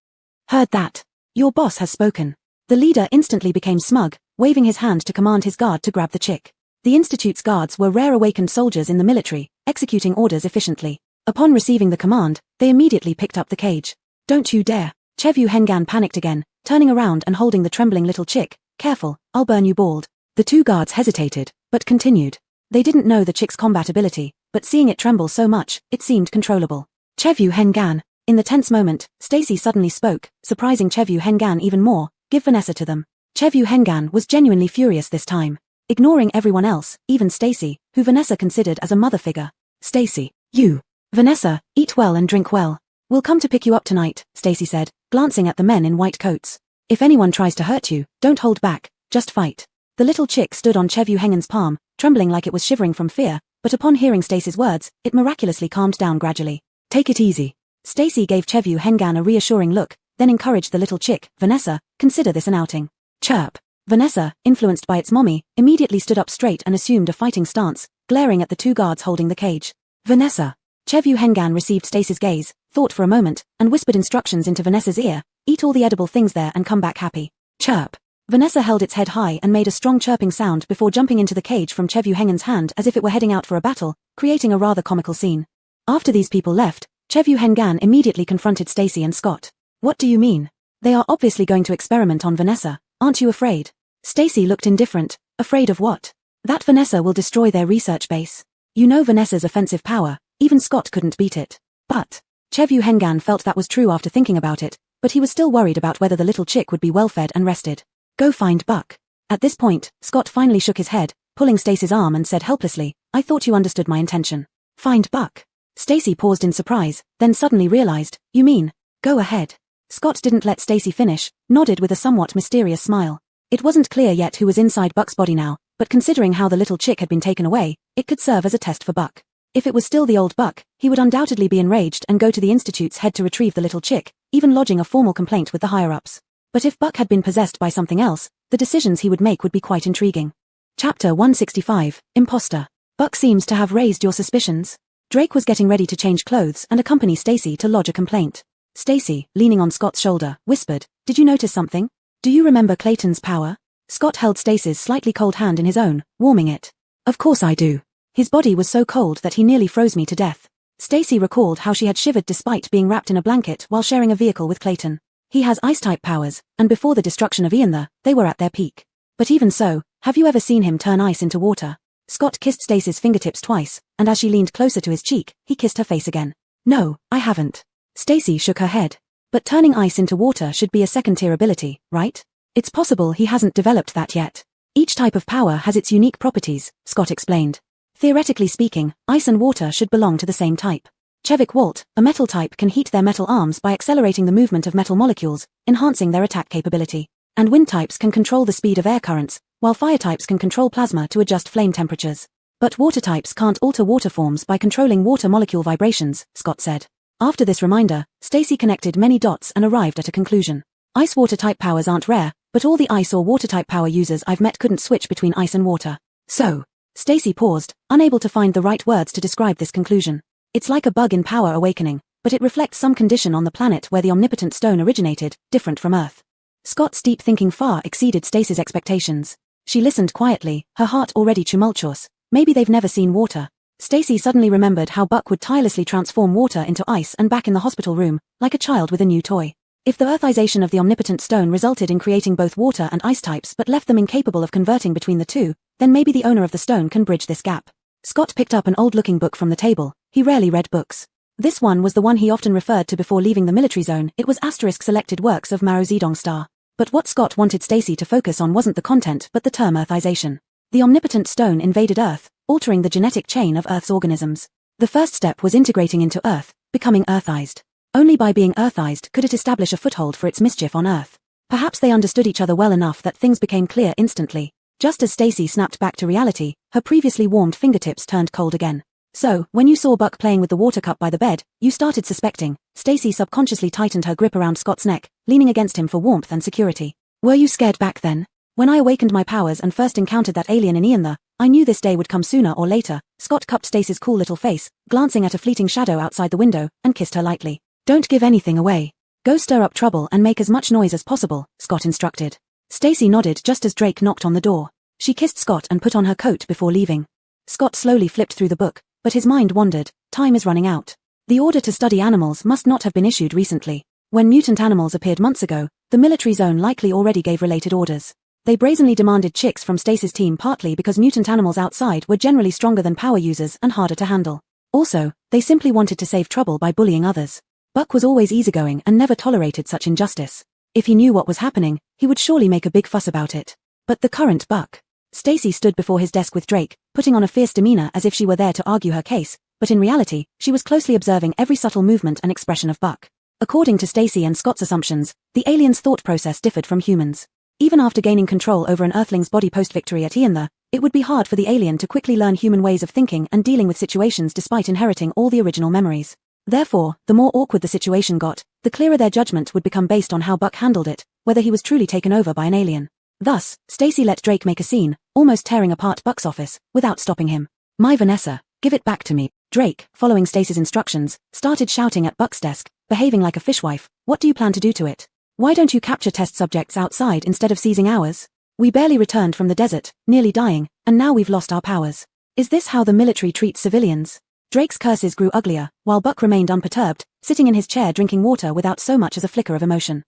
Heard that. Your boss has spoken. The leader instantly became smug, waving his hand to command his guard to grab the chick. The Institute's guards were rare awakened soldiers in the military, executing orders efficiently. Upon receiving the command, they immediately picked up the cage. Don't you dare. Chevu Hengan panicked again, turning around and holding the trembling little chick. Careful, I'll burn you bald. The two guards hesitated, but continued. They didn't know the chick's combat ability, but seeing it tremble so much, it seemed controllable. Chevu Hengan. In the tense moment, Stacy suddenly spoke, surprising Chevu Hengan even more. Give Vanessa to them. Chevu Hengan was genuinely furious this time. Ignoring everyone else, even Stacy, who Vanessa considered as a mother figure. Stacy, you. Vanessa, eat well and drink well. We'll come to pick you up tonight, Stacy said, glancing at the men in white coats. If anyone tries to hurt you, don't hold back, just fight. The little chick stood on Chevu Hengan's palm, trembling like it was shivering from fear, but upon hearing Stacy's words, it miraculously calmed down gradually. Take it easy. Stacy gave Chevu Hengan a reassuring look, then encouraged the little chick. Vanessa, consider this an outing. Chirp. Vanessa, influenced by its mommy, immediately stood up straight and assumed a fighting stance, glaring at the two guards holding the cage. Vanessa. Chevu Hengan received Stacy's gaze, thought for a moment, and whispered instructions into Vanessa's ear. Eat all the edible things there and come back happy. Chirp. Vanessa held its head high and made a strong chirping sound before jumping into the cage from Chevu Hengan's hand as if it were heading out for a battle, creating a rather comical scene. After these people left, Chevyu Hengan immediately confronted Stacy and Scott. What do you mean? They are obviously going to experiment on Vanessa, aren't you afraid? Stacy looked indifferent. Afraid of what? That Vanessa will destroy their research base. You know Vanessa's offensive power, even Scott couldn't beat it. But Chevyu Hengan felt that was true after thinking about it, but he was still worried about whether the little chick would be well fed and rested. Go find Buck. At this point, Scott finally shook his head, pulling Stacy's arm and said helplessly, I thought you understood my intention. Find Buck. Stacy paused in surprise, then suddenly realized, you mean, go ahead. Scott didn't let Stacy finish, nodded with a somewhat mysterious smile. It wasn't clear yet who was inside Buck's body now, but considering how the little chick had been taken away, it could serve as a test for Buck. If it was still the old Buck, he would undoubtedly be enraged and go to the Institute's head to retrieve the little chick, even lodging a formal complaint with the higher-ups. But if Buck had been possessed by something else, the decisions he would make would be quite intriguing. Chapter 165, Imposter. Buck seems to have raised your suspicions. Drake was getting ready to change clothes and accompany Stacy to lodge a complaint. Stacy, leaning on Scott's shoulder, whispered, Did you notice something? Do you remember Clayton's power? Scott held Stacy's slightly cold hand in his own, warming it. Of course I do. His body was so cold that he nearly froze me to death. Stacy recalled how she had shivered despite being wrapped in a blanket while sharing a vehicle with Clayton. He has ice-type powers, and before the destruction of Ian they were at their peak. But even so, have you ever seen him turn ice into water? Scott kissed Stacy's fingertips twice, and as she leaned closer to his cheek, he kissed her face again. No, I haven't. Stacy shook her head. But turning ice into water should be a second-tier ability, right? It's possible he hasn't developed that yet. Each type of power has its unique properties, Scott explained. Theoretically speaking, ice and water should belong to the same type. Chevik Walt, a metal type, can heat their metal arms by accelerating the movement of metal molecules, enhancing their attack capability. And wind types can control the speed of air currents, while fire types can control plasma to adjust flame temperatures. But water types can't alter water forms by controlling water molecule vibrations, Scott said. After this reminder, Stacy connected many dots and arrived at a conclusion. Ice-water type powers aren't rare, but all the ice or water type power users I've met couldn't switch between ice and water. So, Stacy paused, unable to find the right words to describe this conclusion. It's like a bug in Power Awakening, but it reflects some condition on the planet where the omnipotent stone originated, different from Earth. Scott's deep thinking far exceeded Stacy's expectations. She listened quietly, her heart already tumultuous. Maybe they've never seen water. Stacy suddenly remembered how Buck would tirelessly transform water into ice and back in the hospital room, like a child with a new toy. If the earthization of the omnipotent stone resulted in creating both water and ice types but left them incapable of converting between the two, then maybe the owner of the stone can bridge this gap. Scott picked up an old-looking book from the table. He rarely read books. This one was the one he often referred to before leaving the military zone. It was *selected works of Mao Zedong Star. But what Scott wanted Stacy to focus on wasn't the content but the term earthization. The omnipotent stone invaded Earth, altering the genetic chain of Earth's organisms. The first step was integrating into Earth, becoming earthized. Only by being earthized could it establish a foothold for its mischief on Earth. Perhaps they understood each other well enough that things became clear instantly. Just as Stacy snapped back to reality, her previously warmed fingertips turned cold again. So, when you saw Buck playing with the water cup by the bed, you started suspecting. Stacy subconsciously tightened her grip around Scott's neck, leaning against him for warmth and security. Were you scared back then? When I awakened my powers and first encountered that alien in Ian I knew this day would come sooner or later. Scott cupped Stacy's cool little face, glancing at a fleeting shadow outside the window, and kissed her lightly. Don't give anything away. Go stir up trouble and make as much noise as possible, Scott instructed. Stacy nodded just as Drake knocked on the door. She kissed Scott and put on her coat before leaving. Scott slowly flipped through the book, but his mind wandered. Time is running out. The order to study animals must not have been issued recently. When mutant animals appeared months ago, the military zone likely already gave related orders. They brazenly demanded chicks from Stacy's team partly because mutant animals outside were generally stronger than power users and harder to handle. Also, they simply wanted to save trouble by bullying others. Buck was always easygoing and never tolerated such injustice. If he knew what was happening, he would surely make a big fuss about it. But the current Buck. Stacy stood before his desk with Drake, putting on a fierce demeanor as if she were there to argue her case, but in reality, she was closely observing every subtle movement and expression of Buck. According to Stacy and Scott's assumptions, the alien's thought process differed from humans. Even after gaining control over an Earthling's body post-victory at Ian it would be hard for the alien to quickly learn human ways of thinking and dealing with situations despite inheriting all the original memories. Therefore, the more awkward the situation got, the clearer their judgment would become based on how Buck handled it, whether he was truly taken over by an alien. Thus, Stacy let Drake make a scene, almost tearing apart Buck's office, without stopping him. My Vanessa, give it back to me. Drake, following Stacy's instructions, started shouting at Buck's desk, behaving like a fishwife. What do you plan to do to it? Why don't you capture test subjects outside instead of seizing ours? We barely returned from the desert, nearly dying, and now we've lost our powers. Is this how the military treats civilians? Drake's curses grew uglier, while Buck remained unperturbed, sitting in his chair drinking water without so much as a flicker of emotion.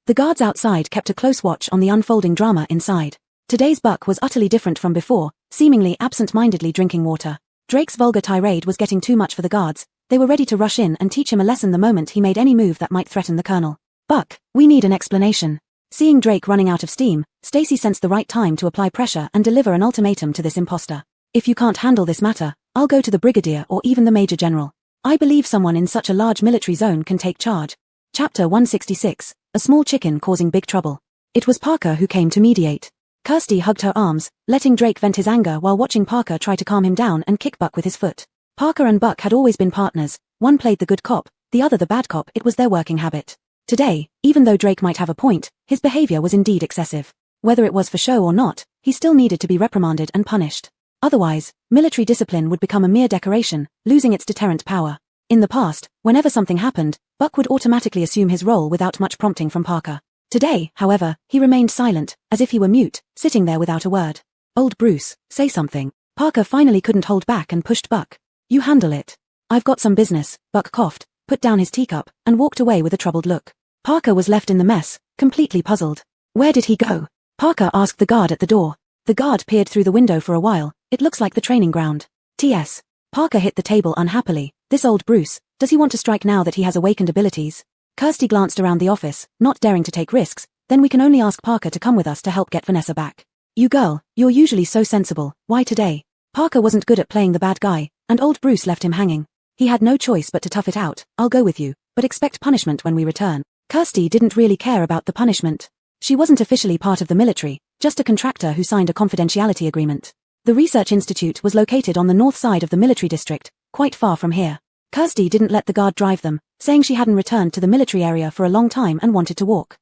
The guards outside kept a close watch on the unfolding drama inside. Today's Buck was utterly different from before, seemingly absent-mindedly drinking water. Drake's vulgar tirade was getting too much for the guards. They were ready to rush in and teach him a lesson the moment he made any move that might threaten the colonel. Buck, we need an explanation. Seeing Drake running out of steam, Stacy sensed the right time to apply pressure and deliver an ultimatum to this imposter. If you can't handle this matter, I'll go to the brigadier or even the major general. I believe someone in such a large military zone can take charge. Chapter 166, A Small Chicken Causing Big Trouble. It was Parker who came to mediate. Kirsty hugged her arms, letting Drake vent his anger while watching Parker try to calm him down and kick Buck with his foot. Parker and Buck had always been partners. One played the good cop, the other the bad cop. It was their working habit. Today, even though Drake might have a point, his behavior was indeed excessive. Whether it was for show or not, he still needed to be reprimanded and punished. Otherwise, military discipline would become a mere decoration, losing its deterrent power. In the past, whenever something happened, Buck would automatically assume his role without much prompting from Parker. Today, however, he remained silent, as if he were mute, sitting there without a word. Old Bruce, say something. Parker finally couldn't hold back and pushed Buck. You handle it. I've got some business, Buck coughed, put down his teacup, and walked away with a troubled look. Parker was left in the mess, completely puzzled. Where did he go? Parker asked the guard at the door. The guard peered through the window for a while. It looks like the training ground. T.S. Parker hit the table unhappily. This old Bruce, does he want to strike now that he has awakened abilities? Kirsty glanced around the office, not daring to take risks. Then we can only ask Parker to come with us to help get Vanessa back. You girl, you're usually so sensible, why today? Parker wasn't good at playing the bad guy, and old Bruce left him hanging. He had no choice but to tough it out. I'll go with you, but expect punishment when we return. Kirsty didn't really care about the punishment. She wasn't officially part of the military, just a contractor who signed a confidentiality agreement. The research institute was located on the north side of the military district, quite far from here. Kirsty didn't let the guard drive them, saying she hadn't returned to the military area for a long time and wanted to walk.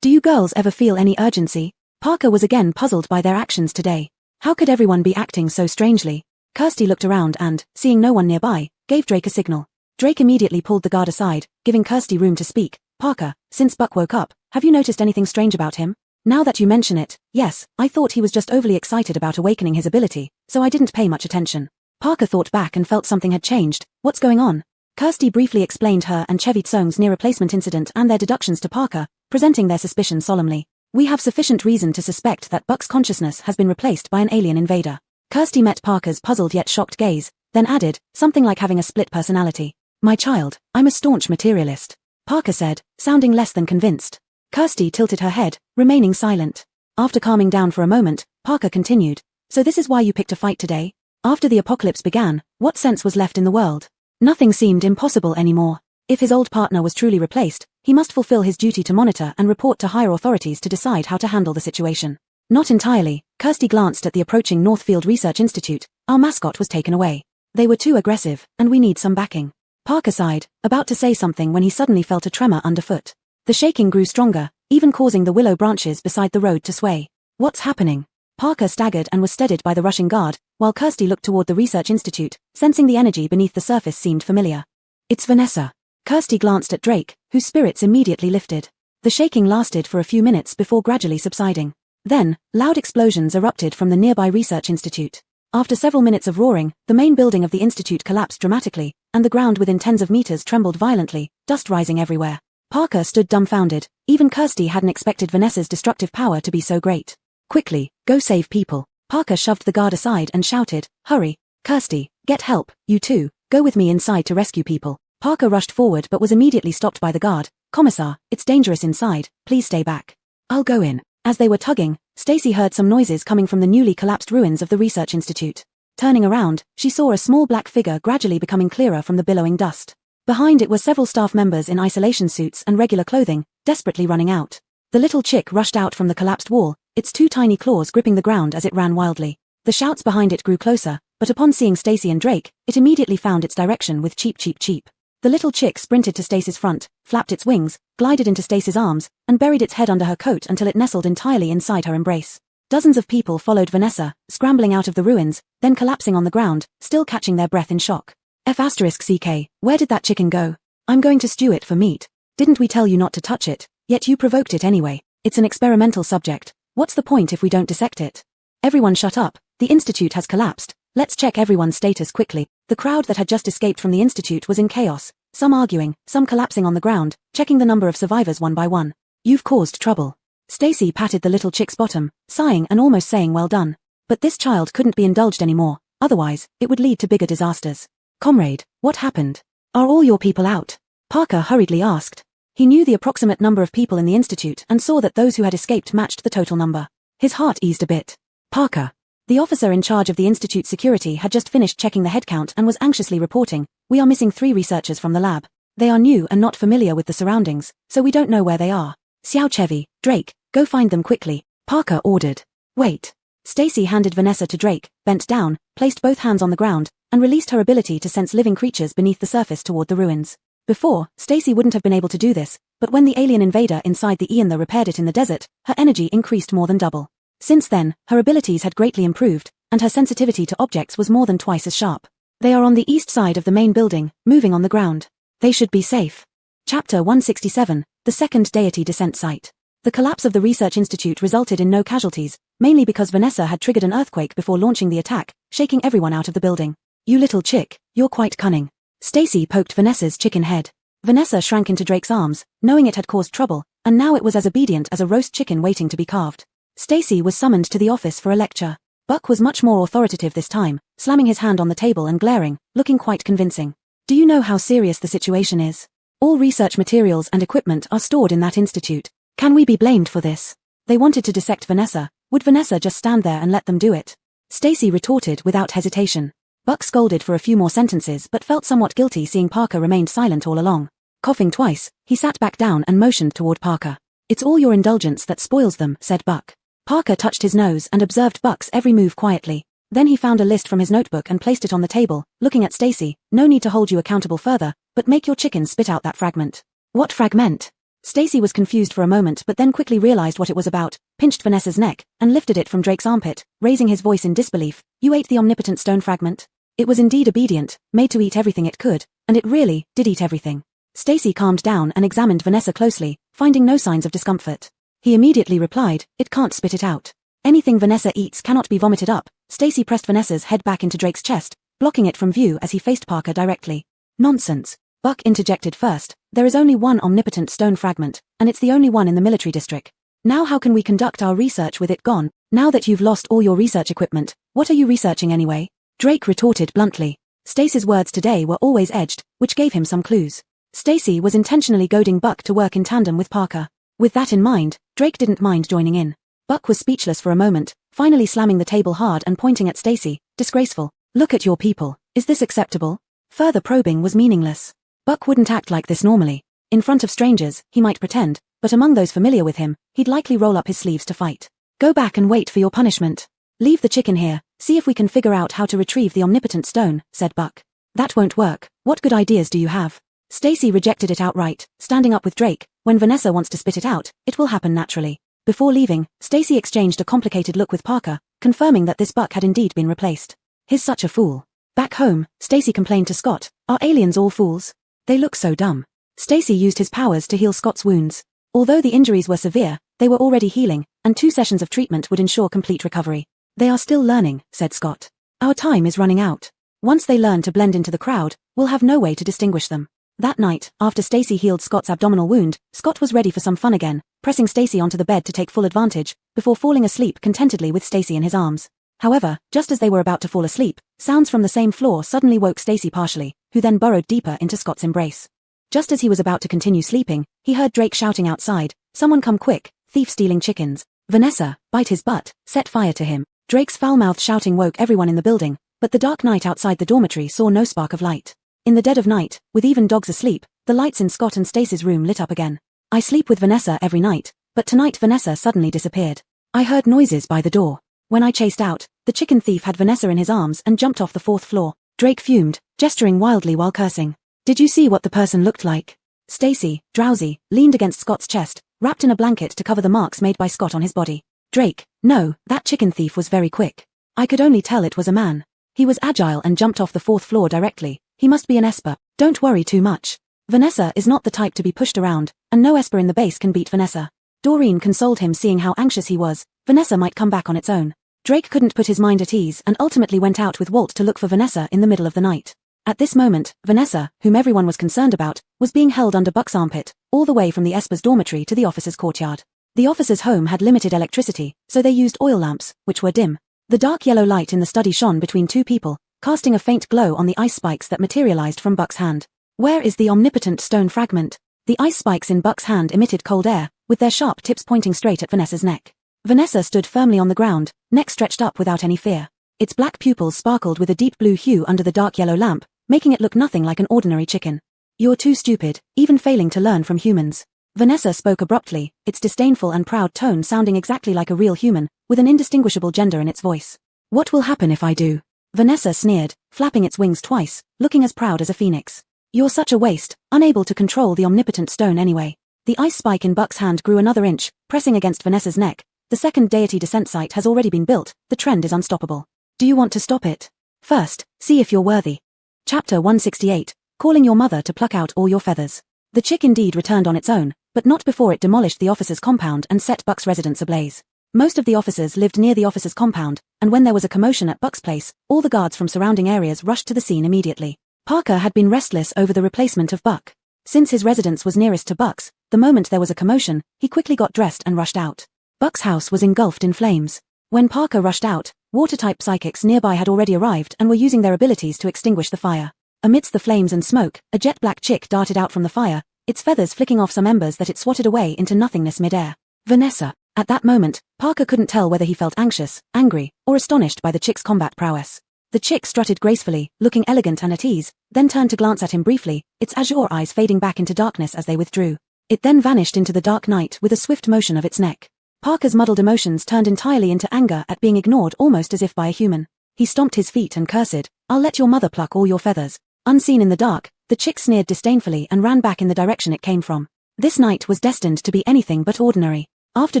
Do you girls ever feel any urgency? Parker was again puzzled by their actions today. How could everyone be acting so strangely? Kirsty looked around and, seeing no one nearby, gave Drake a signal. Drake immediately pulled the guard aside, giving Kirsty room to speak. Parker, since Buck woke up, have you noticed anything strange about him? Now that you mention it, yes, I thought he was just overly excited about awakening his ability, so I didn't pay much attention. Parker thought back and felt something had changed. What's going on? Kirsty briefly explained her and Chevy Tsong's near replacement incident and their deductions to Parker, presenting their suspicion solemnly. We have sufficient reason to suspect that Buck's consciousness has been replaced by an alien invader. Kirsty met Parker's puzzled yet shocked gaze, then added, something like having a split personality. My child, I'm a staunch materialist. Parker said, sounding less than convinced. Kirsty tilted her head, remaining silent. After calming down for a moment, Parker continued, so this is why you picked a fight today? After the apocalypse began, what sense was left in the world? Nothing seemed impossible anymore. If his old partner was truly replaced, he must fulfill his duty to monitor and report to higher authorities to decide how to handle the situation. Not entirely. Kirsty glanced at the approaching Northfield Research Institute. Our mascot was taken away. They were too aggressive, and we need some backing. Parker sighed, about to say something when he suddenly felt a tremor underfoot. The shaking grew stronger, even causing the willow branches beside the road to sway. What's happening? Parker staggered and was steadied by the rushing guard, while Kirsty looked toward the research institute, sensing the energy beneath the surface seemed familiar. It's Vanessa. Kirsty glanced at Drake, whose spirits immediately lifted. The shaking lasted for a few minutes before gradually subsiding. Then, loud explosions erupted from the nearby research institute. After several minutes of roaring, the main building of the institute collapsed dramatically, and the ground within tens of meters trembled violently, dust rising everywhere. Parker stood dumbfounded. Even Kirsty hadn't expected Vanessa's destructive power to be so great. Quickly, go save people. Parker shoved the guard aside and shouted, hurry. Kirsty, get help, you too, go with me inside to rescue people. Parker rushed forward but was immediately stopped by the guard. Commissar, it's dangerous inside, please stay back. I'll go in. As they were tugging, Stacy heard some noises coming from the newly collapsed ruins of the research institute. Turning around, she saw a small black figure gradually becoming clearer from the billowing dust. Behind it were several staff members in isolation suits and regular clothing, desperately running out. The little chick rushed out from the collapsed wall, its two tiny claws gripping the ground as it ran wildly. The shouts behind it grew closer, but upon seeing Stacy and Drake, it immediately found its direction with cheep cheep cheep. The little chick sprinted to Stacy's front, flapped its wings, glided into Stacy's arms, and buried its head under her coat until it nestled entirely inside her embrace. Dozens of people followed Vanessa, scrambling out of the ruins, then collapsing on the ground, still catching their breath in shock. F***CK, where did that chicken go? I'm going to stew it for meat. Didn't we tell you not to touch it? Yet you provoked it anyway. It's an experimental subject. What's the point if we don't dissect it? Everyone shut up. The institute has collapsed. Let's check everyone's status quickly. The crowd that had just escaped from the institute was in chaos, some arguing, some collapsing on the ground, checking the number of survivors one by one. You've caused trouble. Stacy patted the little chick's bottom, sighing and almost saying well done. But this child couldn't be indulged anymore, otherwise, it would lead to bigger disasters. Comrade, what happened? Are all your people out? Parker hurriedly asked. He knew the approximate number of people in the institute and saw that those who had escaped matched the total number. His heart eased a bit. Parker. The officer in charge of the institute's security had just finished checking the headcount and was anxiously reporting, "We are missing 3 researchers from the lab. They are new and not familiar with the surroundings, so we don't know where they are. Xiao Chevy, Drake, go find them quickly," Parker ordered. Wait. Stacy handed Vanessa to Drake, bent down, placed both hands on the ground, and released her ability to sense living creatures beneath the surface toward the ruins. Before, Stacy wouldn't have been able to do this, but when the alien invader inside the Ian repaired it in the desert, her energy increased more than double. Since then, her abilities had greatly improved, and her sensitivity to objects was more than twice as sharp. They are on the east side of the main building, moving on the ground. They should be safe. Chapter 167, The Second Deity Descent Site. The collapse of the research institute resulted in no casualties, mainly because Vanessa had triggered an earthquake before launching the attack, shaking everyone out of the building. You little chick, you're quite cunning. Stacy poked Vanessa's chicken head. Vanessa shrank into Drake's arms, knowing it had caused trouble, and now it was as obedient as a roast chicken waiting to be carved. Stacy was summoned to the office for a lecture. Buck was much more authoritative this time, slamming his hand on the table and glaring, looking quite convincing. Do you know how serious the situation is? All research materials and equipment are stored in that institute. Can we be blamed for this? They wanted to dissect Vanessa. Would Vanessa just stand there and let them do it? Stacy retorted without hesitation. Buck scolded for a few more sentences but felt somewhat guilty seeing Parker remained silent all along. Coughing twice, he sat back down and motioned toward Parker. It's all your indulgence that spoils them, said Buck. Parker touched his nose and observed Buck's every move quietly. Then he found a list from his notebook and placed it on the table, looking at Stacy. No need to hold you accountable further, but make your chicken spit out that fragment. What fragment? Stacy was confused for a moment but then quickly realized what it was about, pinched Vanessa's neck, and lifted it from Drake's armpit, raising his voice in disbelief. You ate the omnipotent stone fragment? It was indeed obedient, made to eat everything it could, and it really did eat everything. Stacy calmed down and examined Vanessa closely, finding no signs of discomfort. He immediately replied, it can't spit it out. Anything Vanessa eats cannot be vomited up. Stacy pressed Vanessa's head back into Drake's chest, blocking it from view as he faced Parker directly. Nonsense. Buck interjected first. There is only one omnipotent stone fragment, and it's the only one in the military district. Now how can we conduct our research with it gone? Now that you've lost all your research equipment, what are you researching anyway? Drake retorted bluntly. Stacy's words today were always edged, which gave him some clues. Stacy was intentionally goading Buck to work in tandem with Parker. With that in mind, Drake didn't mind joining in. Buck was speechless for a moment, finally slamming the table hard and pointing at Stacy. Disgraceful. Look at your people. Is this acceptable? Further probing was meaningless. Buck wouldn't act like this normally. In front of strangers, he might pretend, but among those familiar with him, he'd likely roll up his sleeves to fight. Go back and wait for your punishment. Leave the chicken here, see if we can figure out how to retrieve the omnipotent stone, said Buck. That won't work. What good ideas do you have? Stacy rejected it outright, standing up with Drake. When Vanessa wants to spit it out, it will happen naturally. Before leaving, Stacy exchanged a complicated look with Parker, confirming that this Buck had indeed been replaced. He's such a fool. Back home, Stacy complained to Scott, are aliens all fools? They look so dumb. Stacy used his powers to heal Scott's wounds. Although the injuries were severe, they were already healing, and 2 sessions of treatment would ensure complete recovery. They are still learning, said Scott. Our time is running out. Once they learn to blend into the crowd, we'll have no way to distinguish them. That night, after Stacy healed Scott's abdominal wound, Scott was ready for some fun again, pressing Stacy onto the bed to take full advantage, before falling asleep contentedly with Stacy in his arms. However, just as they were about to fall asleep, sounds from the same floor suddenly woke Stacy partially, who then burrowed deeper into Scott's embrace. Just as he was about to continue sleeping, he heard Drake shouting outside, someone come quick, thief stealing chickens. Vanessa, bite his butt, set fire to him. Drake's foul-mouthed shouting woke everyone in the building, but the dark night outside the dormitory saw no spark of light. In the dead of night, with even dogs asleep, the lights in Scott and Stacy's room lit up again. I sleep with Vanessa every night, but tonight Vanessa suddenly disappeared. I heard noises by the door. When I chased out, the chicken thief had Vanessa in his arms and jumped off the 4th floor. Drake fumed, gesturing wildly while cursing. Did you see what the person looked like? Stacy, drowsy, leaned against Scott's chest, wrapped in a blanket to cover the marks made by Scott on his body. Drake, no, that chicken thief was very quick. I could only tell it was a man. He was agile and jumped off the 4th floor directly. He must be an Esper. Don't worry too much. Vanessa is not the type to be pushed around, and no Esper in the base can beat Vanessa. Doreen consoled him seeing how anxious he was. Vanessa might come back on its own. Drake couldn't put his mind at ease and ultimately went out with Walt to look for Vanessa in the middle of the night. At this moment, Vanessa, whom everyone was concerned about, was being held under Buck's armpit, all the way from the Esper's dormitory to the officers' courtyard. The officers' home had limited electricity, so they used oil lamps, which were dim. The dark yellow light in the study shone between two people, casting a faint glow on the ice spikes that materialized from Buck's hand. Where is the omnipotent stone fragment? The ice spikes in Buck's hand emitted cold air, with their sharp tips pointing straight at Vanessa's neck. Vanessa stood firmly on the ground, neck stretched up without any fear. Its black pupils sparkled with a deep blue hue under the dark yellow lamp, making it look nothing like an ordinary chicken. You're too stupid, even failing to learn from humans. Vanessa spoke abruptly, its disdainful and proud tone sounding exactly like a real human, with an indistinguishable gender in its voice. What will happen if I do? Vanessa sneered, flapping its wings twice, looking as proud as a phoenix. You're such a waste, unable to control the omnipotent stone anyway. The ice spike in Buck's hand grew another inch, pressing against Vanessa's neck. The second deity descent site has already been built, the trend is unstoppable. Do you want to stop it? First, see if you're worthy. Chapter 168, Calling Your Mother to Pluck Out All Your Feathers. The chick indeed returned on its own, but not before it demolished the officer's compound and set Buck's residence ablaze. Most of the officers lived near the officer's compound, and when there was a commotion at Buck's place, all the guards from surrounding areas rushed to the scene immediately. Parker had been restless over the replacement of Buck. Since his residence was nearest to Buck's, the moment there was a commotion, he quickly got dressed and rushed out. Buck's house was engulfed in flames. When Parker rushed out, water-type psychics nearby had already arrived and were using their abilities to extinguish the fire. Amidst the flames and smoke, a jet-black chick darted out from the fire, its feathers flicking off some embers that it swatted away into nothingness mid-air. Vanessa. At that moment, Parker couldn't tell whether he felt anxious, angry, or astonished by the chick's combat prowess. The chick strutted gracefully, looking elegant and at ease, then turned to glance at him briefly, its azure eyes fading back into darkness as they withdrew. It then vanished into the dark night with a swift motion of its neck. Parker's muddled emotions turned entirely into anger at being ignored almost as if by a human. He stomped his feet and cursed, "I'll let your mother pluck all your feathers." Unseen in the dark, the chick sneered disdainfully and ran back in the direction it came from. This night was destined to be anything but ordinary. After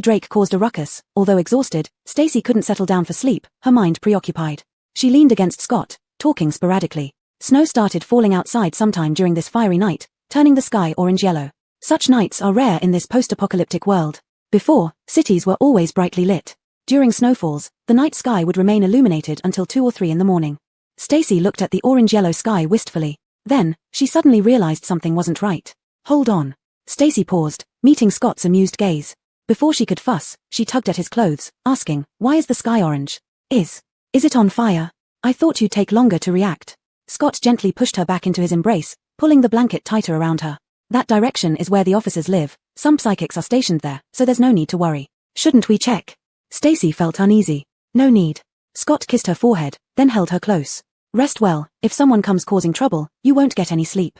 Drake caused a ruckus, although exhausted, Stacy couldn't settle down for sleep, her mind preoccupied. She leaned against Scott, talking sporadically. Snow started falling outside sometime during this fiery night, turning the sky orange-yellow. Such nights are rare in this post-apocalyptic world. Before, cities were always brightly lit. During snowfalls, the night sky would remain illuminated until 2 or 3 in the morning. Stacy looked at the orange-yellow sky wistfully. Then, she suddenly realized something wasn't right. Hold on. Stacy paused, meeting Scott's amused gaze. Before she could fuss, she tugged at his clothes, asking, "Why is the sky orange? Is it on fire? I thought you'd take longer to react." Scott gently pushed her back into his embrace, pulling the blanket tighter around her. "That direction is where the officers live. Some psychics are stationed there, so there's no need to worry. Shouldn't we check?" Stacy felt uneasy. "No need." Scott kissed her forehead, then held her close. "Rest well. If someone comes causing trouble, you won't get any sleep."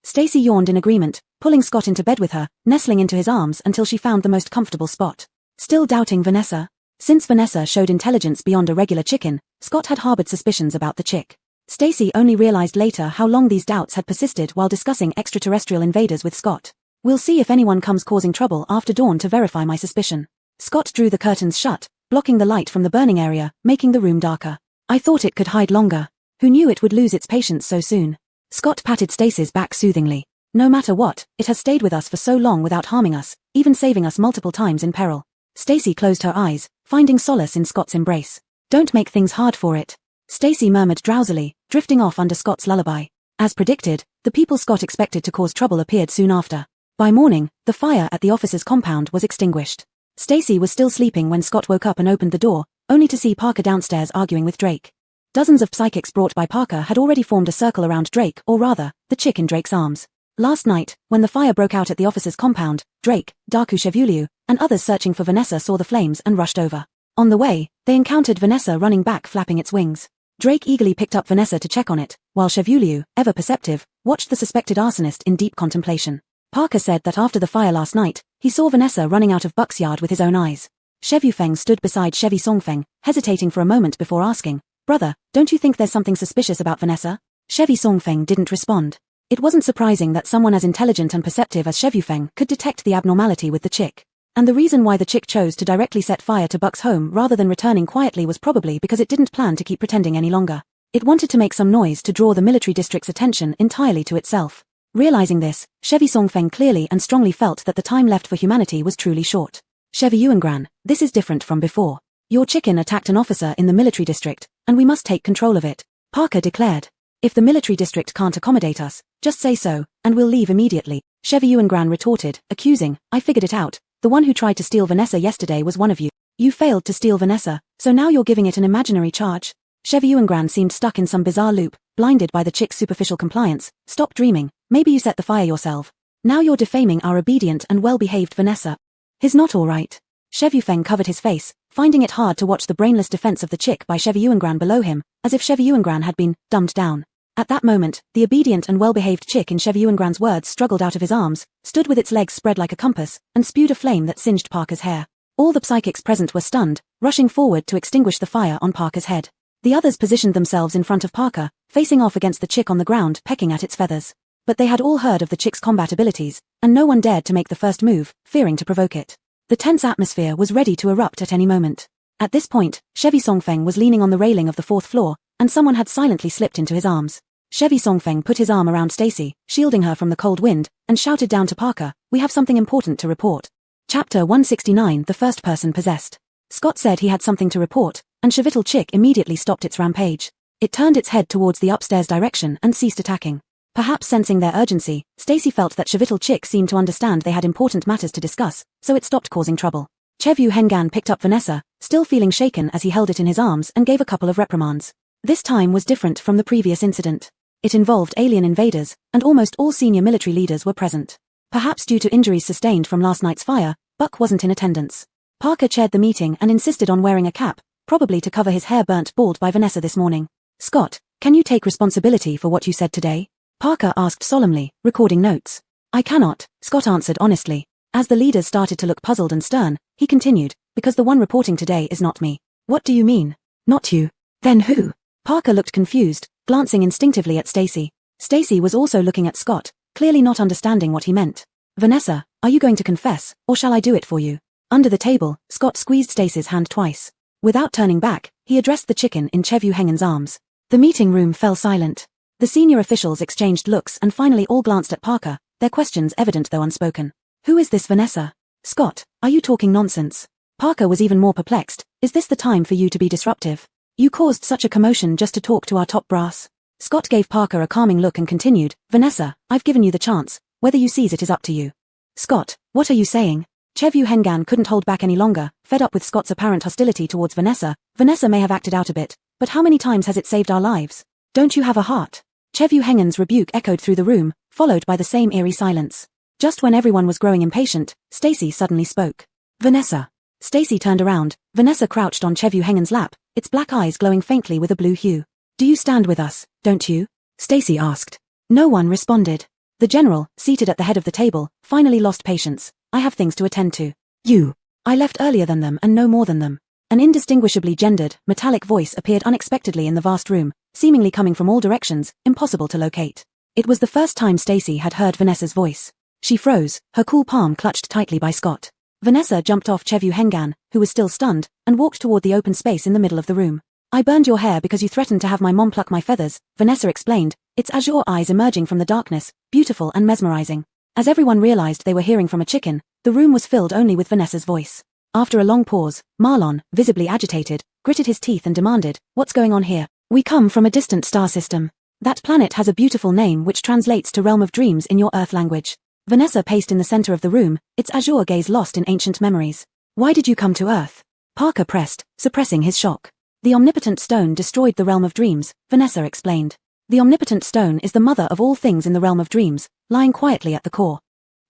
Stacy yawned in agreement, pulling Scott into bed with her, nestling into his arms until she found the most comfortable spot. Still doubting Vanessa? Since Vanessa showed intelligence beyond a regular chicken, Scott had harbored suspicions about the chick. Stacy only realized later how long these doubts had persisted while discussing extraterrestrial invaders with Scott. "We'll see if anyone comes causing trouble after dawn to verify my suspicion." Scott drew the curtains shut, blocking the light from the burning area, making the room darker. "I thought it could hide longer. Who knew it would lose its patience so soon?" Scott patted Stacy's back soothingly. "No matter what, it has stayed with us for so long without harming us, even saving us multiple times in peril." Stacy closed her eyes, finding solace in Scott's embrace. "Don't make things hard for it," Stacy murmured drowsily, drifting off under Scott's lullaby. As predicted, the people Scott expected to cause trouble appeared soon after. By morning, the fire at the officer's compound was extinguished. Stacy was still sleeping when Scott woke up and opened the door, only to see Parker downstairs arguing with Drake. Dozens of psychics brought by Parker had already formed a circle around Drake, or rather, the chick in Drake's arms. Last night, when the fire broke out at the officer's compound, Drake, Darku Chevuliu, and others searching for Vanessa saw the flames and rushed over. On the way, they encountered Vanessa running back flapping its wings. Drake eagerly picked up Vanessa to check on it, while Chevuliu, ever perceptive, watched the suspected arsonist in deep contemplation. Parker said that after the fire last night, he saw Vanessa running out of Buck's yard with his own eyes. Feng stood beside Chevy Songfeng, hesitating for a moment before asking, "Brother, don't you think there's something suspicious about Vanessa?" Chevy Songfeng didn't respond. It wasn't surprising that someone as intelligent and perceptive as Feng could detect the abnormality with the chick. And the reason why the chick chose to directly set fire to Buck's home rather than returning quietly was probably because it didn't plan to keep pretending any longer. It wanted to make some noise to draw the military district's attention entirely to itself. Realizing this, Chevy Songfeng clearly and strongly felt that the time left for humanity was truly short. "Chevy Yuangran, this is different from before. Your chicken attacked an officer in the military district, and we must take control of it, Parker declared. If the military district can't accommodate us, just say so, and we'll leave immediately, Chevy Euengran retorted, accusing, I figured it out, the one who tried to steal Vanessa yesterday was one of you. You failed to steal Vanessa, so now you're giving it an imaginary charge? Chevy Euengran seemed stuck in some bizarre loop, blinded by the chick's superficial compliance. Stop dreaming, maybe you set the fire yourself. Now you're defaming our obedient and well-behaved Vanessa. He's not all right. Chevy Feng covered his face, finding it hard to watch the brainless defense of the chick by Chevy Euengran below him, as if Chevy Euengran had been dumbed down. At that moment, the obedient and well-behaved chick in Chevy Euengran's words struggled out of his arms, stood with its legs spread like a compass, and spewed a flame that singed Parker's hair. All the psychics present were stunned, rushing forward to extinguish the fire on Parker's head. The others positioned themselves in front of Parker, facing off against the chick on the ground, pecking at its feathers. But they had all heard of the chick's combat abilities, and no one dared to make the first move, fearing to provoke it. The tense atmosphere was ready to erupt at any moment. At this point, Chevy Songfeng was leaning on the railing of the 4th floor, and someone had silently slipped into his arms. Chevy Songfeng put his arm around Stacy, shielding her from the cold wind, and shouted down to Parker, we have something important to report. Chapter 169 The First Person Possessed. Scott said he had something to report, and Chevittle Chick immediately stopped its rampage. It turned its head towards the upstairs direction and ceased attacking. Perhaps sensing their urgency, Stacy felt that Chevittle Chick seemed to understand they had important matters to discuss, so it stopped causing trouble. Chev Hengan picked up Vanessa, still feeling shaken as he held it in his arms, and gave a couple of reprimands. This time was different from the previous incident. It involved alien invaders, and almost all senior military leaders were present. Perhaps due to injuries sustained from last night's fire, Buck wasn't in attendance. Parker chaired the meeting and insisted on wearing a cap, probably to cover his hair burnt bald by Vanessa this morning. Scott, can you take responsibility for what you said today? Parker asked solemnly, recording notes. I cannot, Scott answered honestly. As the leaders started to look puzzled and stern, he continued, because the one reporting today is not me. What do you mean? Not you. Then who? Parker looked confused, glancing instinctively at Stacy. Stacy was also looking at Scott, clearly not understanding what he meant. Vanessa, are you going to confess, or shall I do it for you? Under the table, Scott squeezed Stacy's hand twice. Without turning back, he addressed the chicken in Chev Hengan's arms. The meeting room fell silent. The senior officials exchanged looks and finally all glanced at Parker, their questions evident though unspoken. Who is this Vanessa? Scott, are you talking nonsense? Parker was even more perplexed. Is this the time for you to be disruptive? You caused such a commotion just to talk to our top brass. Scott gave Parker a calming look and continued, Vanessa, I've given you the chance. Whether you seize it is up to you. Scott, what are you saying? Chev Hengan couldn't hold back any longer, fed up with Scott's apparent hostility towards Vanessa. Vanessa may have acted out a bit, but how many times has it saved our lives? Don't you have a heart? Chev Hengan's rebuke echoed through the room, followed by the same eerie silence. Just when everyone was growing impatient, Stacy suddenly spoke. Vanessa. Stacy turned around. Vanessa crouched on Chev Hengan's lap, its black eyes glowing faintly with a blue hue. Do you stand with us, don't you? Stacy asked. No one responded. The general, seated at the head of the table, finally lost patience. I have things to attend to. You. I left earlier than them and no more than them. An indistinguishably gendered, metallic voice appeared unexpectedly in the vast room, seemingly coming from all directions, impossible to locate. It was the first time Stacy had heard Vanessa's voice. She froze, her cool palm clutched tightly by Scott. Vanessa jumped off Chev Hengan, who was still stunned, and walked toward the open space in the middle of the room. I burned your hair because you threatened to have my mom pluck my feathers, Vanessa explained, its azure eyes emerging from the darkness, beautiful and mesmerizing. As everyone realized they were hearing from a chicken, the room was filled only with Vanessa's voice. After a long pause, Marlon, visibly agitated, gritted his teeth and demanded, What's going on here? We come from a distant star system. That planet has a beautiful name which translates to Realm of Dreams in your Earth language. Vanessa paced in the center of the room, its azure gaze lost in ancient memories. Why did you come to Earth? Parker pressed, suppressing his shock. The omnipotent stone destroyed the Realm of Dreams, Vanessa explained. The omnipotent stone is the mother of all things in the Realm of Dreams, lying quietly at the core.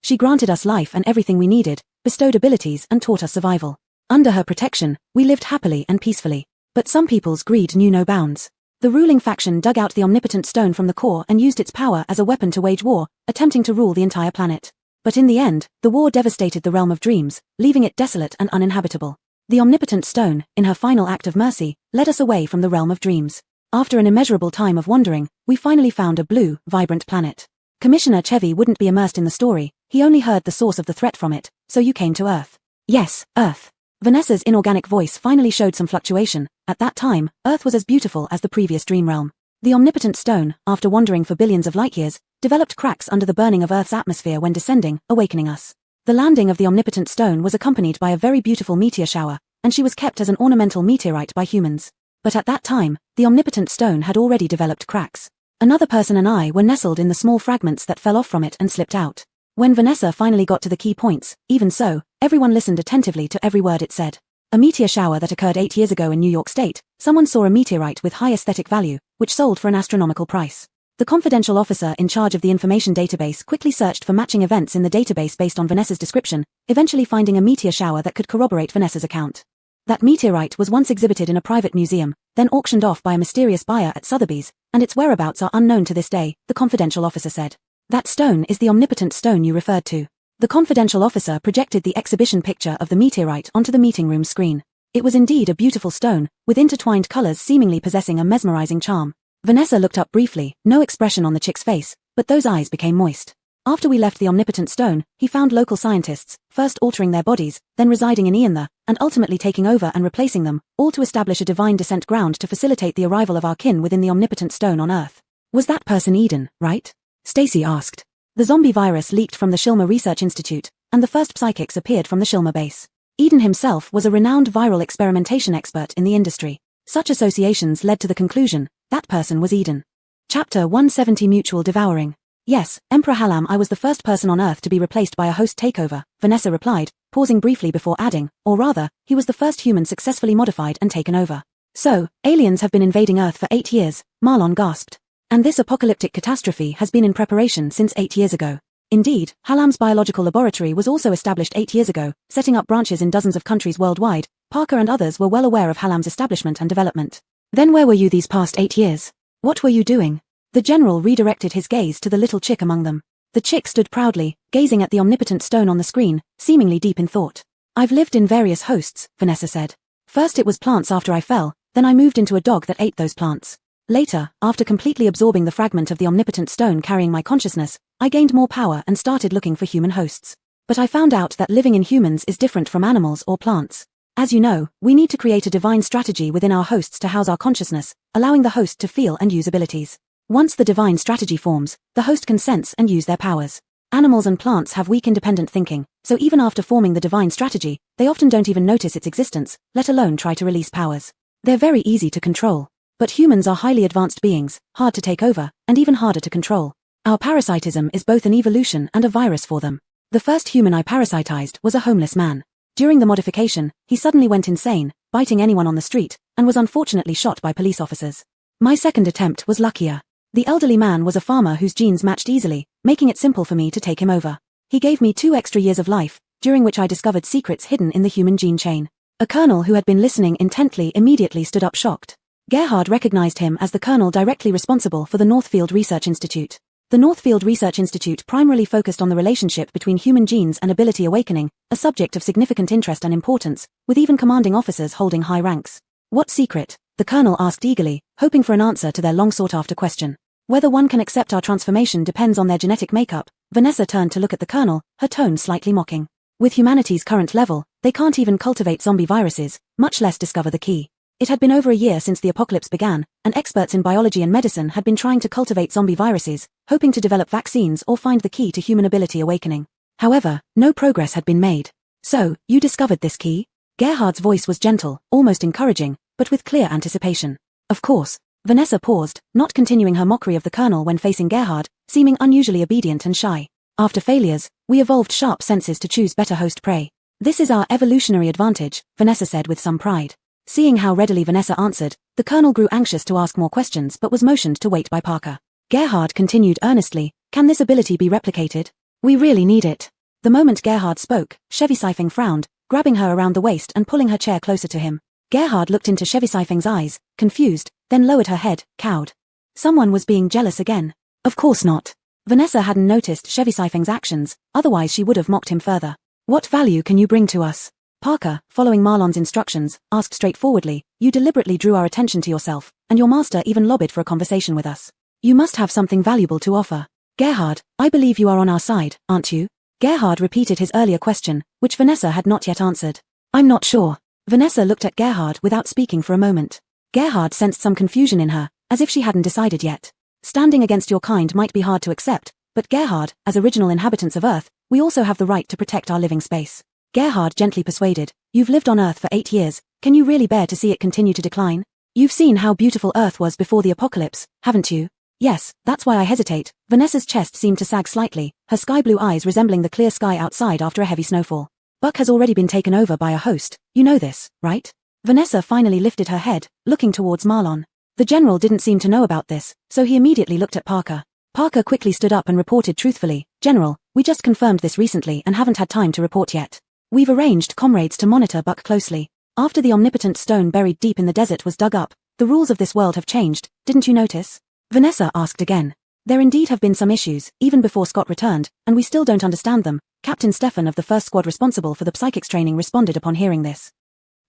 She granted us life and everything we needed, bestowed abilities and taught us survival. Under her protection, we lived happily and peacefully. But some people's greed knew no bounds. The ruling faction dug out the omnipotent stone from the core and used its power as a weapon to wage war, attempting to rule the entire planet. But in the end, the war devastated the Realm of Dreams, leaving it desolate and uninhabitable. The omnipotent stone, in her final act of mercy, led us away from the Realm of Dreams. After an immeasurable time of wandering, we finally found a blue, vibrant planet. Commissioner Chevy wouldn't be immersed in the story, he only heard the source of the threat from it, so you came to Earth. Yes, Earth. Vanessa's inorganic voice finally showed some fluctuation. At that time, Earth was as beautiful as the previous dream realm. The omnipotent stone, after wandering for billions of light years, developed cracks under the burning of Earth's atmosphere when descending, awakening us. The landing of the omnipotent stone was accompanied by a very beautiful meteor shower, and she was kept as an ornamental meteorite by humans. But at that time, the omnipotent stone had already developed cracks. Another person and I were nestled in the small fragments that fell off from it and slipped out. When Vanessa finally got to the key points, even so, everyone listened attentively to every word it said. A meteor shower that occurred 8 years ago in New York State, someone saw a meteorite with high aesthetic value, which sold for an astronomical price. The confidential officer in charge of the information database quickly searched for matching events in the database based on Vanessa's description, eventually finding a meteor shower that could corroborate Vanessa's account. That meteorite was once exhibited in a private museum, then auctioned off by a mysterious buyer at Sotheby's, and its whereabouts are unknown to this day, the confidential officer said. That stone is the omnipotent stone you referred to. The confidential officer projected the exhibition picture of the meteorite onto the meeting room screen. It was indeed a beautiful stone, with intertwined colors seemingly possessing a mesmerizing charm. Vanessa looked up briefly, no expression on the chick's face, but those eyes became moist. After we left the omnipotent stone, he found local scientists, first altering their bodies, then residing in Ian and ultimately taking over and replacing them, all to establish a divine descent ground to facilitate the arrival of our kin within the omnipotent stone on Earth. Was that person Eden, right? Stacy asked. The zombie virus leaked from the Shilmer Research Institute, and the first psychics appeared from the Shilmer base. Eden himself was a renowned viral experimentation expert in the industry. Such associations led to the conclusion, that person was Eden. Chapter 170 Mutual Devouring. Yes, Emperor Hallam, I was the first person on Earth to be replaced by a host takeover, Vanessa replied, pausing briefly before adding, or rather, he was the first human successfully modified and taken over. So, aliens have been invading Earth for 8 years, Marlon gasped. And this apocalyptic catastrophe has been in preparation since 8 years ago. Indeed, Hallam's biological laboratory was also established 8 years ago, setting up branches in dozens of countries worldwide. Parker and others were well aware of Hallam's establishment and development. Then where were you these past 8 years? What were you doing? The general redirected his gaze to the little chick among them. The chick stood proudly, gazing at the omnipotent stone on the screen, seemingly deep in thought. I've lived in various hosts, Vanessa said. First it was plants after I fell, then I moved into a dog that ate those plants. Later, after completely absorbing the fragment of the omnipotent stone carrying my consciousness, I gained more power and started looking for human hosts. But I found out that living in humans is different from animals or plants. As you know, we need to create a divine strategy within our hosts to house our consciousness, allowing the host to feel and use abilities. Once the divine strategy forms, the host can sense and use their powers. Animals and plants have weak independent thinking, so even after forming the divine strategy, they often don't even notice its existence, let alone try to release powers. They're very easy to control. But humans are highly advanced beings, hard to take over, and even harder to control. Our parasitism is both an evolution and a virus for them. The first human I parasitized was a homeless man. During the modification, he suddenly went insane, biting anyone on the street, and was unfortunately shot by police officers. My second attempt was luckier. The elderly man was a farmer whose genes matched easily, making it simple for me to take him over. He gave me 2 extra years of life, during which I discovered secrets hidden in the human gene chain. A colonel who had been listening intently immediately stood up shocked. Gerhard recognized him as the colonel directly responsible for the Northfield Research Institute. The Northfield Research Institute primarily focused on the relationship between human genes and ability awakening, a subject of significant interest and importance, with even commanding officers holding high ranks. What secret? The colonel asked eagerly, hoping for an answer to their long-sought-after question. Whether one can accept our transformation depends on their genetic makeup. Vanessa turned to look at the colonel, her tone slightly mocking. With humanity's current level, they can't even cultivate zombie viruses, much less discover the key. It had been over a year since the apocalypse began, and experts in biology and medicine had been trying to cultivate zombie viruses, hoping to develop vaccines or find the key to human ability awakening. However, no progress had been made. So, you discovered this key? Gerhard's voice was gentle, almost encouraging, but with clear anticipation. Of course. Vanessa paused, not continuing her mockery of the colonel when facing Gerhard, seeming unusually obedient and shy. After failures, we evolved sharp senses to choose better host prey. This is our evolutionary advantage, Vanessa said with some pride. Seeing how readily Vanessa answered, the colonel grew anxious to ask more questions but was motioned to wait by Parker. Gerhard continued earnestly, can this ability be replicated? We really need it. The moment Gerhard spoke, Chevy Seifing frowned, grabbing her around the waist and pulling her chair closer to him. Gerhard looked into Chevy Seifing's eyes, confused, then lowered her head, cowed. Someone was being jealous again. Of course not. Vanessa hadn't noticed Chevy Seifing's actions, otherwise she would have mocked him further. What value can you bring to us? Parker, following Marlon's instructions, asked straightforwardly, you deliberately drew our attention to yourself, and your master even lobbied for a conversation with us. You must have something valuable to offer. Gerhard, I believe you are on our side, aren't you? Gerhard repeated his earlier question, which Vanessa had not yet answered. I'm not sure. Vanessa looked at Gerhard without speaking for a moment. Gerhard sensed some confusion in her, as if she hadn't decided yet. Standing against your kind might be hard to accept, but Gerhard, as original inhabitants of Earth, we also have the right to protect our living space. Gerhard gently persuaded. You've lived on Earth for 8 years, can you really bear to see it continue to decline? You've seen how beautiful Earth was before the apocalypse, haven't you? Yes, that's why I hesitate. Vanessa's chest seemed to sag slightly, her sky-blue eyes resembling the clear sky outside after a heavy snowfall. Buck has already been taken over by a host, you know this, right? Vanessa finally lifted her head, looking towards Marlon. The general didn't seem to know about this, so he immediately looked at Parker. Parker quickly stood up and reported truthfully, General, we just confirmed this recently and haven't had time to report yet. We've arranged comrades to monitor Buck closely. After the omnipotent stone buried deep in the desert was dug up, the rules of this world have changed, didn't you notice? Vanessa asked again. There indeed have been some issues, even before Scott returned, and we still don't understand them. Captain Stefan of the first squad responsible for the psychics training responded upon hearing this.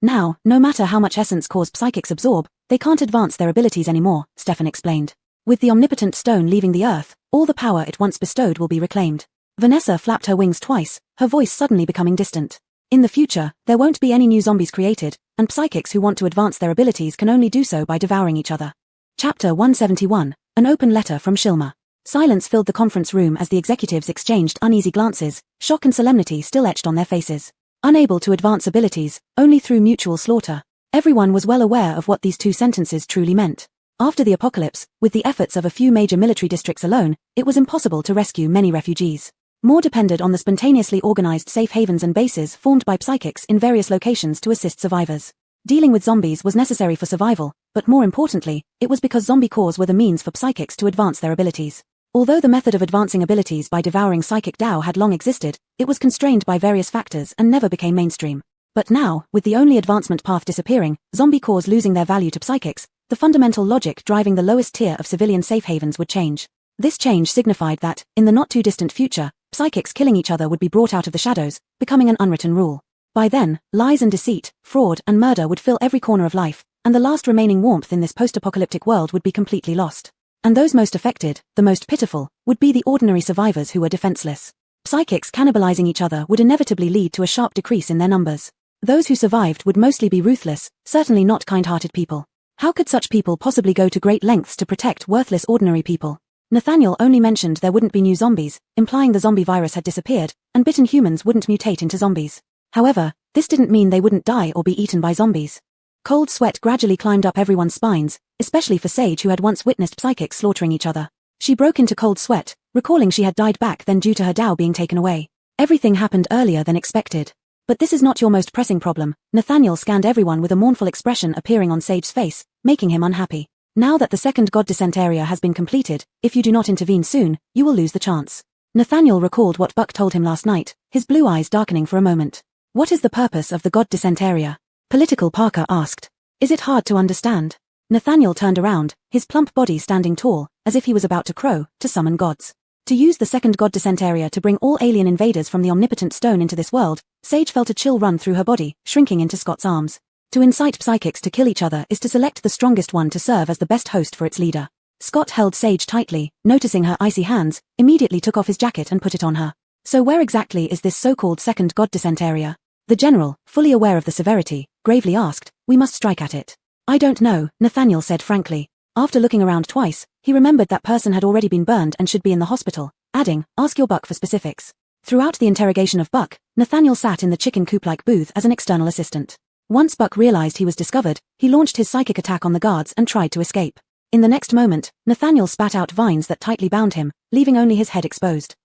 Now, no matter how much essence cores psychics absorb, they can't advance their abilities anymore, Stefan explained. With the omnipotent stone leaving the earth, all the power it once bestowed will be reclaimed. Vanessa flapped her wings twice, her voice suddenly becoming distant. In the future, there won't be any new zombies created, and psychics who want to advance their abilities can only do so by devouring each other. Chapter 171, An Open Letter from Shilma. Silence filled the conference room as the executives exchanged uneasy glances, shock and solemnity still etched on their faces. Unable to advance abilities, only through mutual slaughter. Everyone was well aware of what these two sentences truly meant. After the apocalypse, with the efforts of a few major military districts alone, it was impossible to rescue many refugees. More depended on the spontaneously organized safe havens and bases formed by psychics in various locations to assist survivors. Dealing with zombies was necessary for survival, but more importantly, it was because zombie cores were the means for psychics to advance their abilities. Although the method of advancing abilities by devouring psychic Tao had long existed, it was constrained by various factors and never became mainstream. But now, with the only advancement path disappearing, zombie cores losing their value to psychics, the fundamental logic driving the lowest tier of civilian safe havens would change. This change signified that, in the not-too-distant future, psychics killing each other would be brought out of the shadows, becoming an unwritten rule. By then, lies and deceit, fraud and murder would fill every corner of life, and the last remaining warmth in this post-apocalyptic world would be completely lost. And those most affected, the most pitiful, would be the ordinary survivors who were defenseless. Psychics cannibalizing each other would inevitably lead to a sharp decrease in their numbers. Those who survived would mostly be ruthless, certainly not kind-hearted people. How could such people possibly go to great lengths to protect worthless ordinary people? Nathaniel only mentioned there wouldn't be new zombies, implying the zombie virus had disappeared, and bitten humans wouldn't mutate into zombies. However, this didn't mean they wouldn't die or be eaten by zombies. Cold sweat gradually climbed up everyone's spines, especially for Sage who had once witnessed psychics slaughtering each other. She broke into cold sweat, recalling she had died back then due to her Tao being taken away. Everything happened earlier than expected. But this is not your most pressing problem. Nathaniel scanned everyone with a mournful expression appearing on Sage's face, making him unhappy. Now that the second God Descent area has been completed, if you do not intervene soon, you will lose the chance. Nathaniel recalled what Buck told him last night, his blue eyes darkening for a moment. What is the purpose of the God Descent area? Political Parker asked. Is it hard to understand? Nathaniel turned around, his plump body standing tall, as if he was about to crow, to summon gods. To use the second God Descent area to bring all alien invaders from the omnipotent stone into this world, Sage felt a chill run through her body, shrinking into Scott's arms. To incite psychics to kill each other is to select the strongest one to serve as the best host for its leader. Scott held Sage tightly, noticing her icy hands, immediately took off his jacket and put it on her. So where exactly is this so-called second God Descent area? The general, fully aware of the severity, gravely asked, we must strike at it. I don't know, Nathaniel said frankly. After looking around twice, he remembered that person had already been burned and should be in the hospital, adding, ask your Buck for specifics. Throughout the interrogation of Buck, Nathaniel sat in the chicken coop-like booth as an external assistant. Once Buck realized he was discovered, he launched his psychic attack on the guards and tried to escape. In the next moment, Nathaniel spat out vines that tightly bound him, leaving only his head exposed.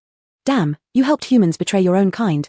Damn, you helped humans betray your own kind.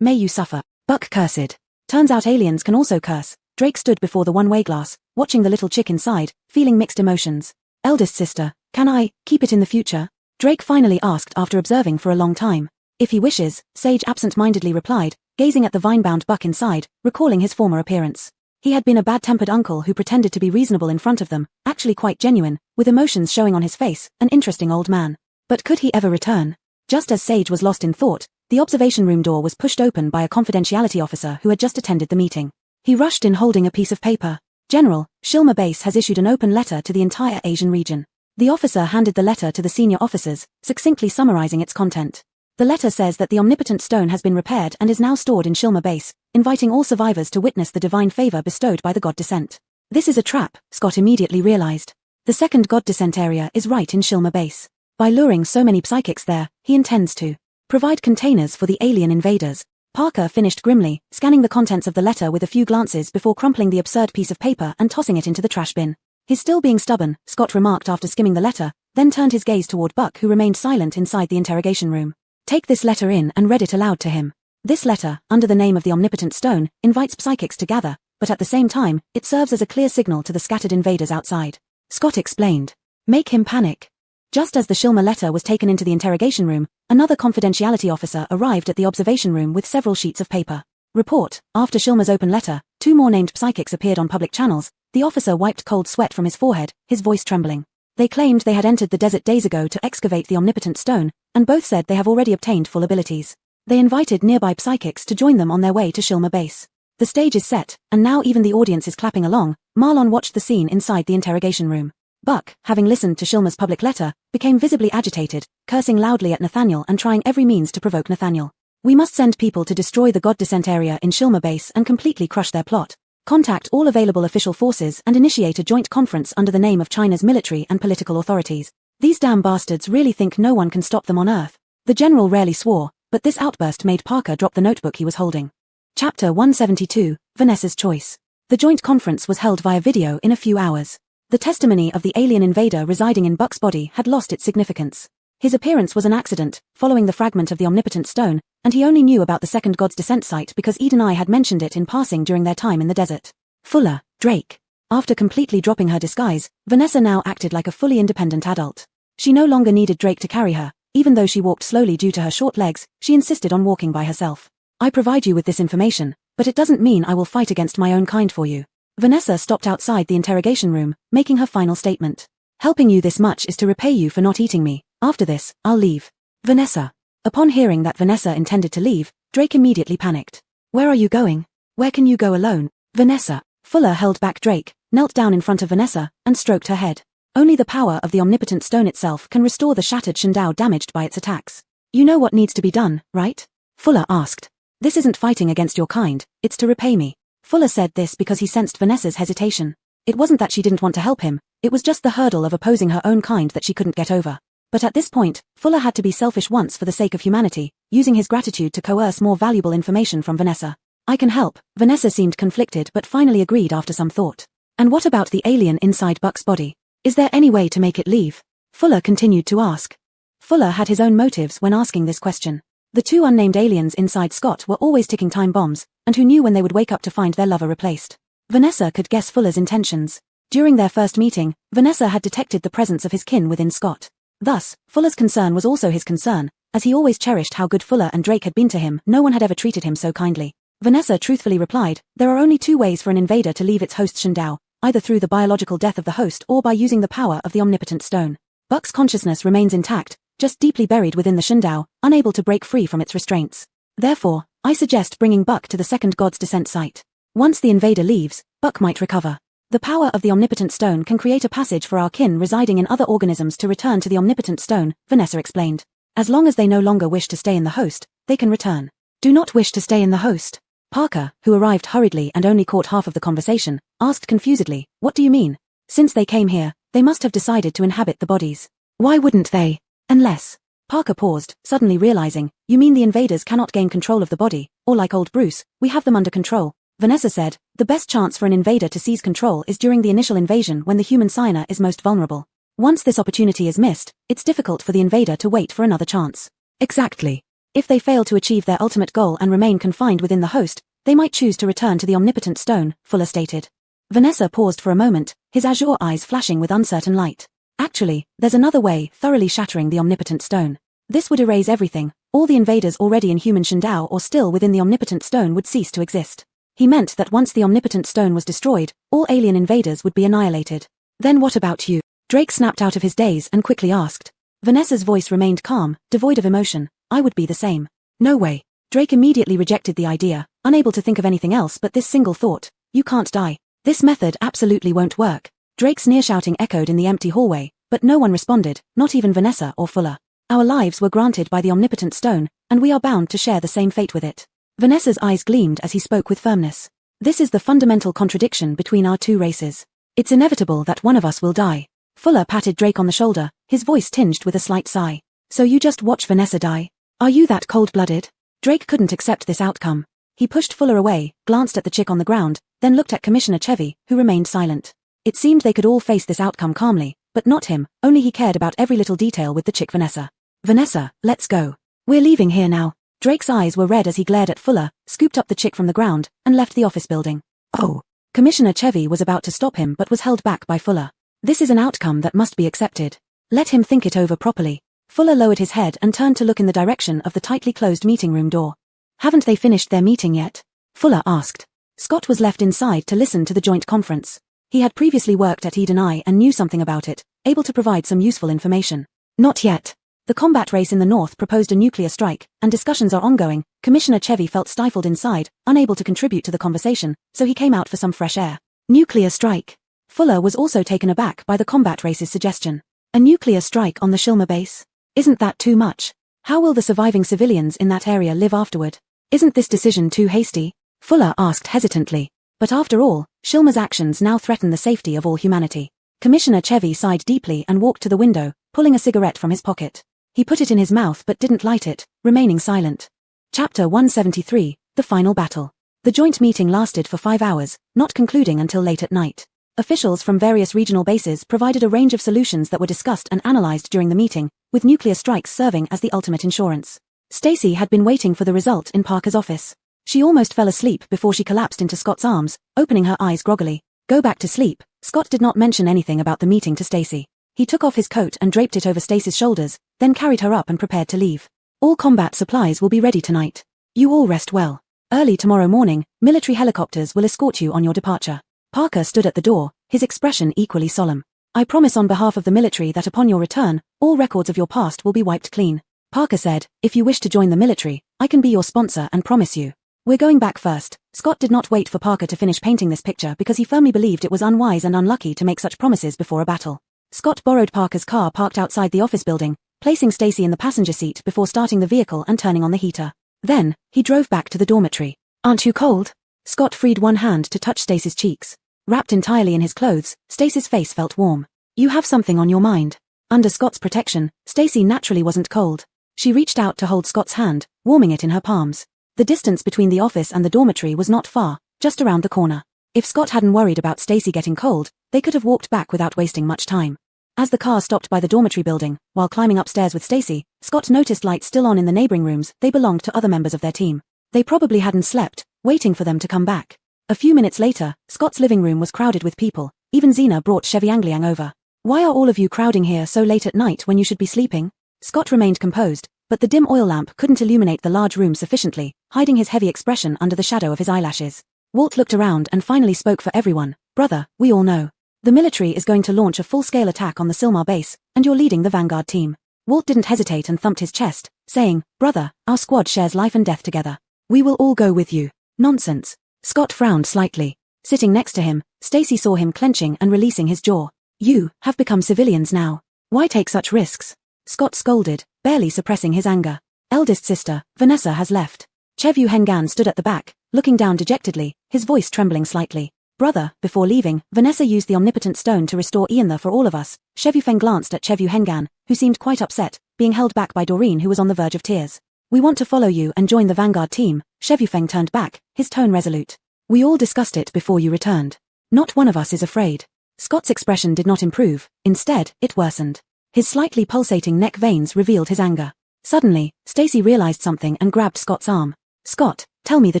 May you suffer. Buck cursed. Turns out aliens can also curse. Drake stood before the one-way glass, watching the little chick inside, feeling mixed emotions. Eldest sister, can I keep it in the future? Drake finally asked after observing for a long time. If he wishes, Sage absent-mindedly replied, gazing at the vine-bound Buck inside, recalling his former appearance. He had been a bad-tempered uncle who pretended to be reasonable in front of them, actually quite genuine, with emotions showing on his face, an interesting old man. But could he ever return? Just as Sage was lost in thought, the observation room door was pushed open by a confidentiality officer who had just attended the meeting. He rushed in holding a piece of paper. General, Shilma Base has issued an open letter to the entire Asian region. The officer handed the letter to the senior officers, succinctly summarizing its content. The letter says that the omnipotent stone has been repaired and is now stored in Shilma Base, inviting all survivors to witness the divine favor bestowed by the God Descent. This is a trap, Scott immediately realized. The second God Descent area is right in Shilma Base. By luring so many psychics there, he intends to provide containers for the alien invaders. Parker finished grimly, scanning the contents of the letter with a few glances before crumpling the absurd piece of paper and tossing it into the trash bin. "He's still being stubborn," Scott remarked after skimming the letter, then turned his gaze toward Buck, who remained silent inside the interrogation room. "Take this letter in," and read it aloud to him. "This letter, under the name of the Omnipotent Stone, invites psychics to gather, but at the same time, it serves as a clear signal to the scattered invaders outside." Scott explained. "Make him panic." Just as the Shilma letter was taken into the interrogation room, another confidentiality officer arrived at the observation room with several sheets of paper. Report: after Shilma's open letter, 2 more named psychics appeared on public channels. The officer wiped cold sweat from his forehead, his voice trembling. They claimed they had entered the desert days ago to excavate the Omnipotent Stone, and both said they have already obtained full abilities. They invited nearby psychics to join them on their way to Shilma base. The stage is set, and now even the audience is clapping along. Marlon watched the scene inside the interrogation room. Buck, having listened to Shilma's public letter, became visibly agitated, cursing loudly at Nathaniel and trying every means to provoke Nathaniel. "We must send people to destroy the God Descent area in Shilma base and completely crush their plot. Contact all available official forces and initiate a joint conference under the name of China's military and political authorities. These damn bastards really think no one can stop them on Earth." The general rarely swore, but this outburst made Parker drop the notebook he was holding. Chapter 172, Vanessa's Choice. The joint conference was held via video in a few hours. The testimony of the alien invader residing in Buck's body had lost its significance. His appearance was an accident, following the fragment of the Omnipotent Stone, and he only knew about the second God's Descent site because Edenai had mentioned it in passing during their time in the desert. Fuller, Drake. After completely dropping her disguise, Vanessa now acted like a fully independent adult. She no longer needed Drake to carry her. Even though she walked slowly due to her short legs, she insisted on walking by herself. "I provide you with this information, but it doesn't mean I will fight against my own kind for you." Vanessa stopped outside the interrogation room, making her final statement. "Helping you this much is to repay you for not eating me. After this, I'll leave." Vanessa. Upon hearing that Vanessa intended to leave, Drake immediately panicked. "Where are you going? Where can you go alone?" Vanessa. Fuller held back Drake, knelt down in front of Vanessa, and stroked her head. "Only the power of the Omnipotent Stone itself can restore the shattered Shindao damaged by its attacks. You know what needs to be done, right?" Fuller asked. "This isn't fighting against your kind, it's to repay me." Fuller said this because he sensed Vanessa's hesitation. It wasn't that she didn't want to help him, it was just the hurdle of opposing her own kind that she couldn't get over. But at this point, Fuller had to be selfish once for the sake of humanity, using his gratitude to coerce more valuable information from Vanessa. "I can help." Vanessa seemed conflicted but finally agreed after some thought. "And what about the alien inside Buck's body? Is there any way to make it leave?" Fuller continued to ask. Fuller had his own motives when asking this question. The 2 unnamed aliens inside Scott were always ticking time bombs, and who knew when they would wake up to find their lover replaced. Vanessa could guess Fuller's intentions. During their first meeting, Vanessa had detected the presence of his kin within Scott. Thus, Fuller's concern was also his concern, as he always cherished how good Fuller and Drake had been to him. No one had ever treated him so kindly. Vanessa truthfully replied, "There are only 2 ways for an invader to leave its host Shindao, either through the biological death of the host or by using the power of the Omnipotent Stone. Buck's consciousness remains intact, just deeply buried within the Shindao, unable to break free from its restraints. Therefore, I suggest bringing Buck to the second God's Descent site. Once the invader leaves, Buck might recover. The power of the Omnipotent Stone can create a passage for our kin residing in other organisms to return to the Omnipotent Stone," Vanessa explained. "As long as they no longer wish to stay in the host, they can return." "Do not wish to stay in the host?" Parker, who arrived hurriedly and only caught half of the conversation, asked confusedly, "What do you mean? Since they came here, they must have decided to inhabit the bodies. Why wouldn't they? Unless..." Parker paused, suddenly realizing, "You mean the invaders cannot gain control of the body, or like old Bruce, we have them under control." Vanessa said, "The best chance for an invader to seize control is during the initial invasion when the human Scion is most vulnerable. Once this opportunity is missed, it's difficult for the invader to wait for another chance." "Exactly. If they fail to achieve their ultimate goal and remain confined within the host, they might choose to return to the Omnipotent Stone," Fuller stated. Vanessa paused for a moment, his azure eyes flashing with uncertain light. "Actually, there's another way, thoroughly shattering the Omnipotent Stone. This would erase everything. All the invaders already in human Shindao or still within the Omnipotent Stone would cease to exist." He meant that once the Omnipotent Stone was destroyed, all alien invaders would be annihilated. "Then what about you?" Drake snapped out of his daze and quickly asked. Vanessa's voice remained calm, devoid of emotion. "I would be the same." "No way." Drake immediately rejected the idea, unable to think of anything else but this single thought. "You can't die. This method absolutely won't work." Drake's near-shouting echoed in the empty hallway, but no one responded, not even Vanessa or Fuller. "Our lives were granted by the Omnipotent Stone, and we are bound to share the same fate with it." Vanessa's eyes gleamed as he spoke with firmness. "This is the fundamental contradiction between our 2 races. It's inevitable that one of us will die." Fuller patted Drake on the shoulder, his voice tinged with a slight sigh. "So you just watch Vanessa die? Are you that cold-blooded?" Drake couldn't accept this outcome. He pushed Fuller away, glanced at the chick on the ground, then looked at Commissioner Chevy, who remained silent. It seemed they could all face this outcome calmly, but not him, only he cared about every little detail with the chick Vanessa. Vanessa, let's go. We're leaving here now. Drake's eyes were red as he glared at Fuller, scooped up the chick from the ground, and left the office building. Oh. Commissioner Chevy was about to stop him but was held back by Fuller. This is an outcome that must be accepted. Let him think it over properly. Fuller lowered his head and turned to look in the direction of the tightly closed meeting room door. Haven't they finished their meeting yet? Fuller asked. Scott was left inside to listen to the joint conference. He had previously worked at Eden and knew something about it, able to provide some useful information. Not yet. The combat race in the north proposed a nuclear strike, and discussions are ongoing. Commissioner Chevy felt stifled inside, unable to contribute to the conversation, so he came out for some fresh air. Nuclear strike. Fuller was also taken aback by the combat race's suggestion. A nuclear strike on the Shilmer base? Isn't that too much? How will the surviving civilians in that area live afterward? Isn't this decision too hasty? Fuller asked hesitantly. But after all, Shilmer's actions now threaten the safety of all humanity. Commissioner Chevy sighed deeply and walked to the window, pulling a cigarette from his pocket. He put it in his mouth but didn't light it, remaining silent. Chapter 173, The Final Battle. The joint meeting lasted for 5 hours, not concluding until late at night. Officials from various regional bases provided a range of solutions that were discussed and analyzed during the meeting, with nuclear strikes serving as the ultimate insurance. Stacy had been waiting for the result in Parker's office. She almost fell asleep before she collapsed into Scott's arms, opening her eyes groggily. Go back to sleep. Scott did not mention anything about the meeting to Stacy. He took off his coat and draped it over Stacy's shoulders, then carried her up and prepared to leave. All combat supplies will be ready tonight. You all rest well. Early tomorrow morning, military helicopters will escort you on your departure. Parker stood at the door, his expression equally solemn. I promise on behalf of the military that upon your return, all records of your past will be wiped clean. Parker said, if you wish to join the military, I can be your sponsor and promise you. We're going back first. Scott did not wait for Parker to finish painting this picture because he firmly believed it was unwise and unlucky to make such promises before a battle. Scott borrowed Parker's car parked outside the office building, placing Stacy in the passenger seat before starting the vehicle and turning on the heater. Then, he drove back to the dormitory. Aren't you cold? Scott freed one hand to touch Stacy's cheeks. Wrapped entirely in his clothes, Stacy's face felt warm. You have something on your mind. Under Scott's protection, Stacy naturally wasn't cold. She reached out to hold Scott's hand, warming it in her palms. The distance between the office and the dormitory was not far, just around the corner. If Scott hadn't worried about Stacy getting cold, they could have walked back without wasting much time. As the car stopped by the dormitory building, while climbing upstairs with Stacy, Scott noticed lights still on in the neighboring rooms. They belonged to other members of their team. They probably hadn't slept, waiting for them to come back. A few minutes later, Scott's living room was crowded with people. Even Xena brought Chevy Angliang over. Why are all of you crowding here so late at night when you should be sleeping? Scott remained composed, but the dim oil lamp couldn't illuminate the large room sufficiently, hiding his heavy expression under the shadow of his eyelashes. Walt looked around and finally spoke for everyone. Brother, we all know. The military is going to launch a full-scale attack on the Silmar base, and you're leading the vanguard team. Walt didn't hesitate and thumped his chest, saying, Brother, our squad shares life and death together. We will all go with you. Nonsense. Scott frowned slightly. Sitting next to him, Stacy saw him clenching and releasing his jaw. You have become civilians now. Why take such risks? Scott scolded, barely suppressing his anger. Eldest sister, Vanessa has left. Chevu Hengan stood at the back, looking down dejectedly, his voice trembling slightly. Brother, before leaving, Vanessa used the omnipotent stone to restore Iantha for all of us. Shevufeng glanced at Chevu Hengan, who seemed quite upset, being held back by Doreen who was on the verge of tears. We want to follow you and join the vanguard team. Shevufeng turned back, his tone resolute. We all discussed it before you returned. Not one of us is afraid. Scott's expression did not improve, instead, it worsened. His slightly pulsating neck veins revealed his anger. Suddenly, Stacy realized something and grabbed Scott's arm. Scott, tell me the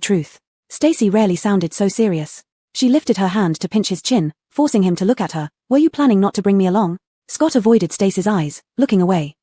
truth. Stacy rarely sounded so serious. She lifted her hand to pinch his chin, forcing him to look at her. Were you planning not to bring me along? Scott avoided Stacy's eyes, looking away.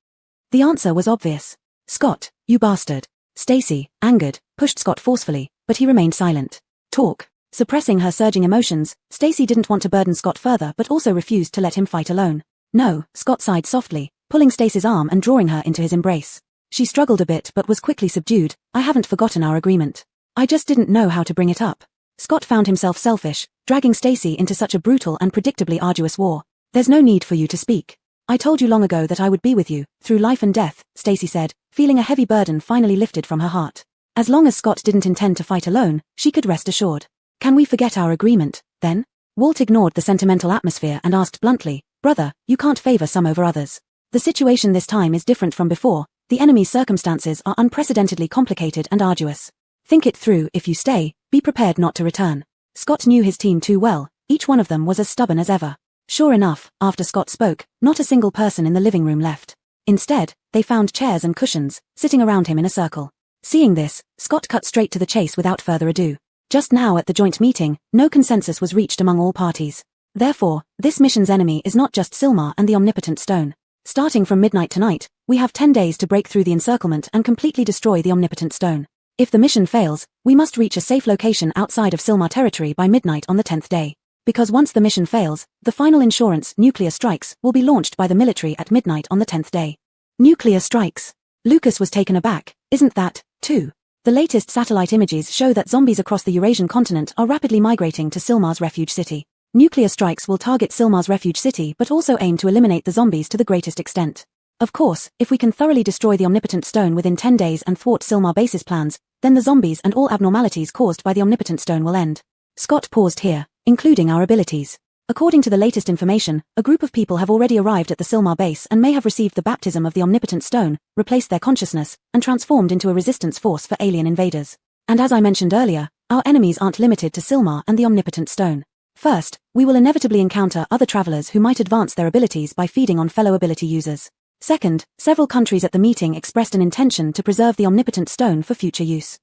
The answer was obvious. Scott, you bastard. Stacy, angered, pushed Scott forcefully, but he remained silent. Talk. Suppressing her surging emotions, Stacy didn't want to burden Scott further but also refused to let him fight alone. No, Scott sighed softly, pulling Stacy's arm and drawing her into his embrace. She struggled a bit but was quickly subdued. I haven't forgotten our agreement. I just didn't know how to bring it up. Scott found himself selfish, dragging Stacy into such a brutal and predictably arduous war. There's no need for you to speak. I told you long ago that I would be with you, through life and death, Stacy said, feeling a heavy burden finally lifted from her heart. As long as Scott didn't intend to fight alone, she could rest assured. Can we forget our agreement, then? Walt ignored the sentimental atmosphere and asked bluntly, Brother, you can't favor some over others. The situation this time is different from before. The enemy's circumstances are unprecedentedly complicated and arduous. Think it through. If you stay, be prepared not to return. Scott knew his team too well. Each one of them was as stubborn as ever. Sure enough, after Scott spoke, not a single person in the living room left. Instead, they found chairs and cushions, sitting around him in a circle. Seeing this, Scott cut straight to the chase without further ado. Just now at the joint meeting, no consensus was reached among all parties. Therefore, this mission's enemy is not just Silmar and the Omnipotent Stone. Starting from midnight tonight, we have 10 days to break through the encirclement and completely destroy the Omnipotent Stone. If the mission fails, we must reach a safe location outside of Silmar territory by midnight on the 10th day. Because once the mission fails, the final insurance, nuclear strikes, will be launched by the military at midnight on the 10th day. Nuclear strikes. Lucas was taken aback. Isn't that, too? The latest satellite images show that zombies across the Eurasian continent are rapidly migrating to Silmar's refuge city. Nuclear strikes will target Silmar's refuge city but also aim to eliminate the zombies to the greatest extent. Of course, if we can thoroughly destroy the Omnipotent Stone within 10 days and thwart Silmar base's plans, then the zombies and all abnormalities caused by the Omnipotent Stone will end. Scott paused here, including our abilities. According to the latest information, a group of people have already arrived at the Silmar base and may have received the baptism of the Omnipotent Stone, replaced their consciousness, and transformed into a resistance force for alien invaders. And as I mentioned earlier, our enemies aren't limited to Silmar and the Omnipotent Stone. First, we will inevitably encounter other travelers who might advance their abilities by feeding on fellow ability users. Second, several countries at the meeting expressed an intention to preserve the Omnipotent Stone for future use.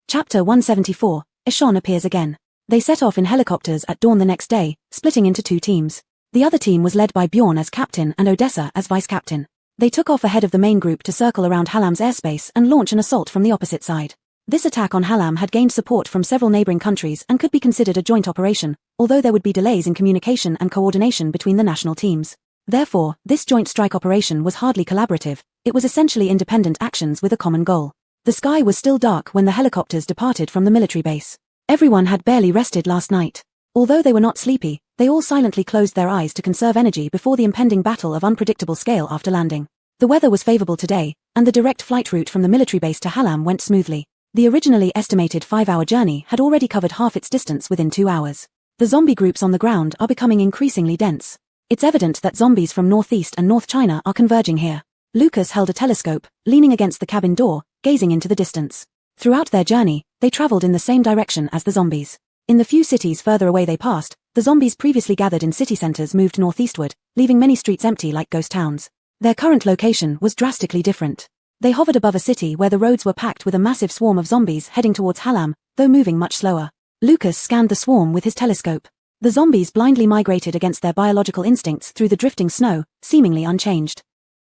Chapter 174, Eshon appears again. They set off in helicopters at dawn the next day, splitting into 2 teams. The other team was led by Bjorn as captain and Odessa as vice-captain. They took off ahead of the main group to circle around Halam's airspace and launch an assault from the opposite side. This attack on Halam had gained support from several neighboring countries and could be considered a joint operation, although there would be delays in communication and coordination between the national teams. Therefore, this joint strike operation was hardly collaborative. It was essentially independent actions with a common goal. The sky was still dark when the helicopters departed from the military base. Everyone had barely rested last night. Although they were not sleepy, they all silently closed their eyes to conserve energy before the impending battle of unpredictable scale after landing. The weather was favorable today, and the direct flight route from the military base to Halam went smoothly. The originally estimated 5-hour journey had already covered half its distance within 2 hours. The zombie groups on the ground are becoming increasingly dense. It's evident that zombies from northeast and North China are converging here. Lucas held a telescope, leaning against the cabin door, gazing into the distance. Throughout their journey, they traveled in the same direction as the zombies. In the few cities further away they passed, the zombies previously gathered in city centers moved northeastward, leaving many streets empty like ghost towns. Their current location was drastically different. They hovered above a city where the roads were packed with a massive swarm of zombies heading towards Halam, though moving much slower. Lucas scanned the swarm with his telescope. The zombies blindly migrated against their biological instincts through the drifting snow, seemingly unchanged.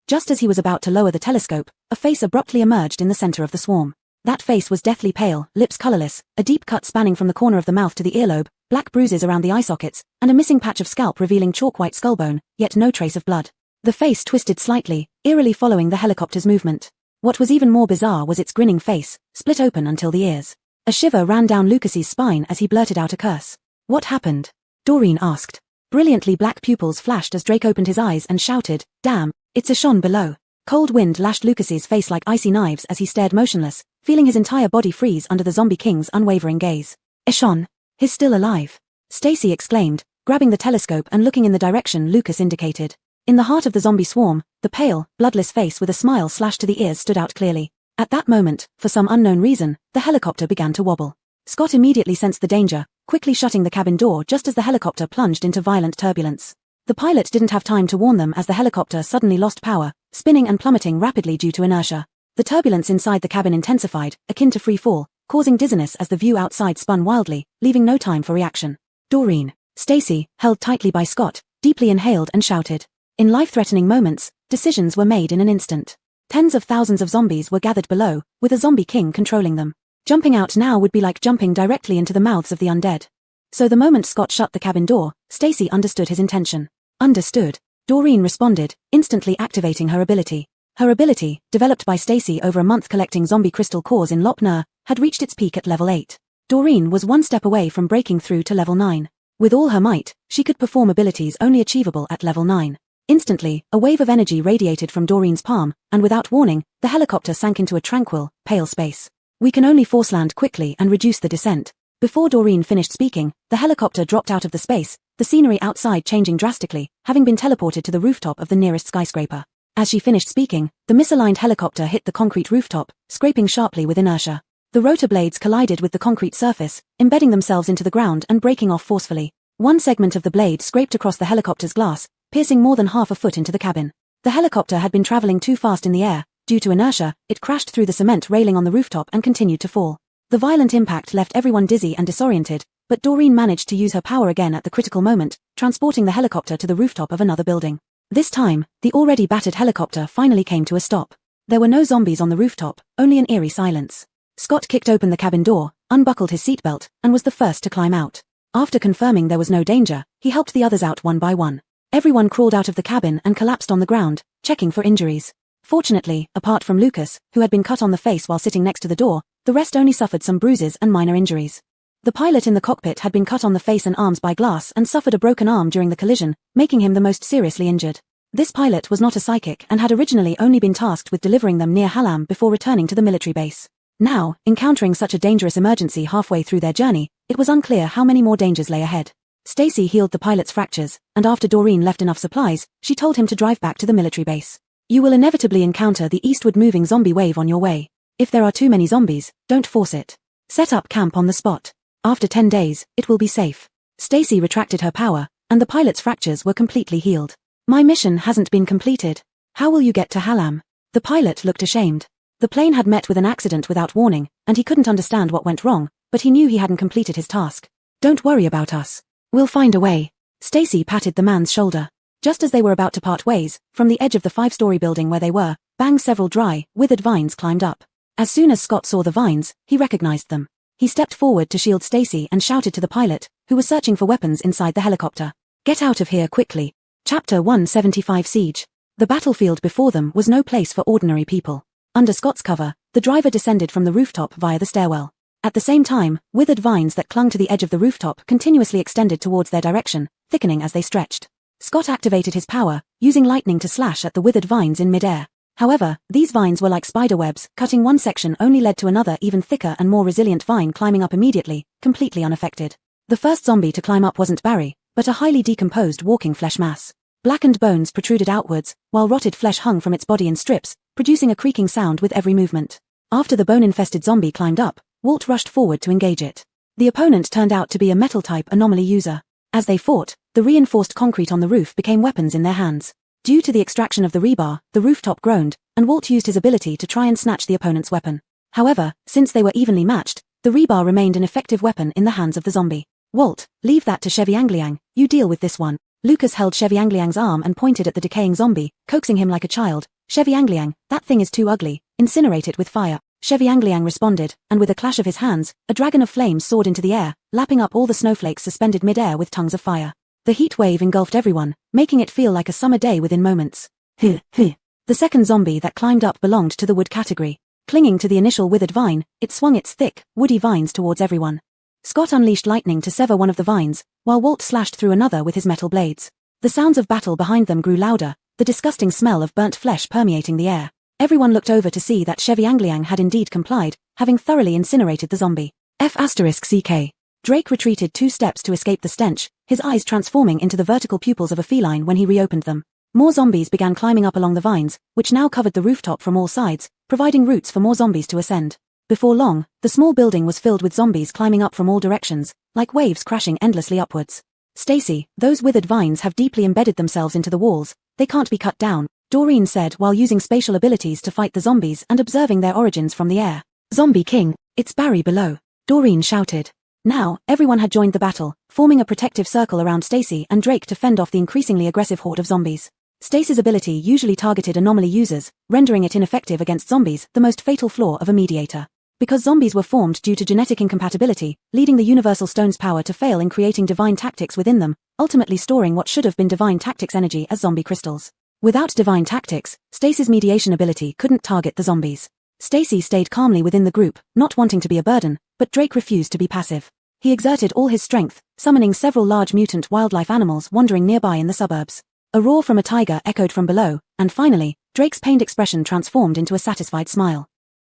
Just as he was about to lower the telescope, a face abruptly emerged in the center of the swarm. That face was deathly pale, lips colorless, a deep cut spanning from the corner of the mouth to the earlobe, black bruises around the eye sockets, and a missing patch of scalp revealing chalk-white skullbone, yet no trace of blood. The face twisted slightly, eerily following the helicopter's movement. What was even more bizarre was its grinning face, split open until the ears. A shiver ran down Lucas's spine as he blurted out a curse. What happened? Doreen asked. Brilliantly black pupils flashed as Drake opened his eyes and shouted, "Damn, it's Eshon below." Cold wind lashed Lucas's face like icy knives as he stared motionless, feeling his entire body freeze under the zombie king's unwavering gaze. Eshon, he's still alive. Stacy exclaimed, grabbing the telescope and looking in the direction Lucas indicated. In the heart of the zombie swarm, the pale, bloodless face with a smile slashed to the ears stood out clearly. At that moment, for some unknown reason, the helicopter began to wobble. Scott immediately sensed the danger, quickly shutting the cabin door just as the helicopter plunged into violent turbulence. The pilot didn't have time to warn them as the helicopter suddenly lost power, spinning and plummeting rapidly due to inertia. The turbulence inside the cabin intensified, akin to free fall, causing dizziness as the view outside spun wildly, leaving no time for reaction. Doreen, Stacy, held tightly by Scott, deeply inhaled and shouted. In life-threatening moments, decisions were made in an instant. Tens of thousands of zombies were gathered below, with a zombie king controlling them. Jumping out now would be like jumping directly into the mouths of the undead. So the moment Scott shut the cabin door, Stacy understood his intention. Understood. Doreen responded, instantly activating her ability. Her ability, developed by Stacy over a month collecting zombie crystal cores in Lopner, had reached its peak at level 8. Doreen was one step away from breaking through to level 9. With all her might, she could perform abilities only achievable at level 9. Instantly, a wave of energy radiated from Doreen's palm, and without warning, the helicopter sank into a tranquil, pale space. We can only force land quickly and reduce the descent. Before Doreen finished speaking, the helicopter dropped out of the space, the scenery outside changing drastically, having been teleported to the rooftop of the nearest skyscraper. As she finished speaking, the misaligned helicopter hit the concrete rooftop, scraping sharply with inertia. The rotor blades collided with the concrete surface, embedding themselves into the ground and breaking off forcefully. One segment of the blade scraped across the helicopter's glass, piercing more than half a foot into the cabin. The helicopter had been traveling too fast in the air. Due to inertia, it crashed through the cement railing on the rooftop and continued to fall. The violent impact left everyone dizzy and disoriented, but Doreen managed to use her power again at the critical moment, transporting the helicopter to the rooftop of another building. This time, the already battered helicopter finally came to a stop. There were no zombies on the rooftop, only an eerie silence. Scott kicked open the cabin door, unbuckled his seatbelt, and was the first to climb out. After confirming there was no danger, he helped the others out one by one. Everyone crawled out of the cabin and collapsed on the ground, checking for injuries. Fortunately, apart from Lucas, who had been cut on the face while sitting next to the door, the rest only suffered some bruises and minor injuries. The pilot in the cockpit had been cut on the face and arms by glass and suffered a broken arm during the collision, making him the most seriously injured. This pilot was not a psychic and had originally only been tasked with delivering them near Hallam before returning to the military base. Now, encountering such a dangerous emergency halfway through their journey, it was unclear how many more dangers lay ahead. Stacy healed the pilot's fractures, and after Doreen left enough supplies, she told him to drive back to the military base. You will inevitably encounter the eastward-moving zombie wave on your way. If there are too many zombies, don't force it. Set up camp on the spot. After 10 days, it will be safe. Stacy retracted her power, and the pilot's fractures were completely healed. My mission hasn't been completed. How will you get to Hallam? The pilot looked ashamed. The plane had met with an accident without warning, and he couldn't understand what went wrong, but he knew he hadn't completed his task. Don't worry about us. We'll find a way. Stacy patted the man's shoulder. Just as they were about to part ways, from the edge of the 5-story building where they were, bang, several dry, withered vines climbed up. As soon as Scott saw the vines, he recognized them. He stepped forward to shield Stacy and shouted to the pilot, who was searching for weapons inside the helicopter. Get out of here quickly. Chapter 175 Siege. The battlefield before them was no place for ordinary people. Under Scott's cover, the driver descended from the rooftop via the stairwell. At the same time, withered vines that clung to the edge of the rooftop continuously extended towards their direction, thickening as they stretched. Scott activated his power, using lightning to slash at the withered vines in midair. However, these vines were like spider webs, cutting one section only led to another even thicker and more resilient vine climbing up immediately, completely unaffected. The first zombie to climb up wasn't Barry, but a highly decomposed walking flesh mass. Blackened bones protruded outwards, while rotted flesh hung from its body in strips, producing a creaking sound with every movement. After the bone-infested zombie climbed up, Walt rushed forward to engage it. The opponent turned out to be a metal-type anomaly user. As they fought, the reinforced concrete on the roof became weapons in their hands. Due to the extraction of the rebar, the rooftop groaned, and Walt used his ability to try and snatch the opponent's weapon. However, since they were evenly matched, the rebar remained an effective weapon in the hands of the zombie. Walt, leave that to Chevy Angliang, you deal with this one. Lucas held Chevy Angliang's arm and pointed at the decaying zombie, coaxing him like a child. Chevy Angliang, that thing is too ugly, incinerate it with fire. Chevy Angliang responded, and with a clash of his hands, a dragon of flames soared into the air, lapping up all the snowflakes suspended mid-air with tongues of fire. The heat wave engulfed everyone, making it feel like a summer day within moments. The second zombie that climbed up belonged to the wood category. Clinging to the initial withered vine, it swung its thick, woody vines towards everyone. Scott unleashed lightning to sever one of the vines, while Walt slashed through another with his metal blades. The sounds of battle behind them grew louder, the disgusting smell of burnt flesh permeating the air. Everyone looked over to see that Chevy Angliang had indeed complied, having thoroughly incinerated the zombie. F***CK. Drake retreated 2 steps to escape the stench, his eyes transforming into the vertical pupils of a feline when he reopened them. More zombies began climbing up along the vines, which now covered the rooftop from all sides, providing routes for more zombies to ascend. Before long, the small building was filled with zombies climbing up from all directions, like waves crashing endlessly upwards. Stacy, those withered vines have deeply embedded themselves into the walls, they can't be cut down, Doreen said while using spatial abilities to fight the zombies and observing their origins from the air. Zombie King, it's Barry below, Doreen shouted. Now, everyone had joined the battle, forming a protective circle around Stacy and Drake to fend off the increasingly aggressive horde of zombies. Stacy's ability usually targeted anomaly users, rendering it ineffective against zombies, the most fatal flaw of a mediator. Because zombies were formed due to genetic incompatibility, leading the Universal Stone's power to fail in creating divine tactics within them, ultimately storing what should have been divine tactics energy as zombie crystals. Without divine tactics, Stacy's mediation ability couldn't target the zombies. Stacy stayed calmly within the group, not wanting to be a burden, but Drake refused to be passive. He exerted all his strength, summoning several large mutant wildlife animals wandering nearby in the suburbs. A roar from a tiger echoed from below, and finally, Drake's pained expression transformed into a satisfied smile.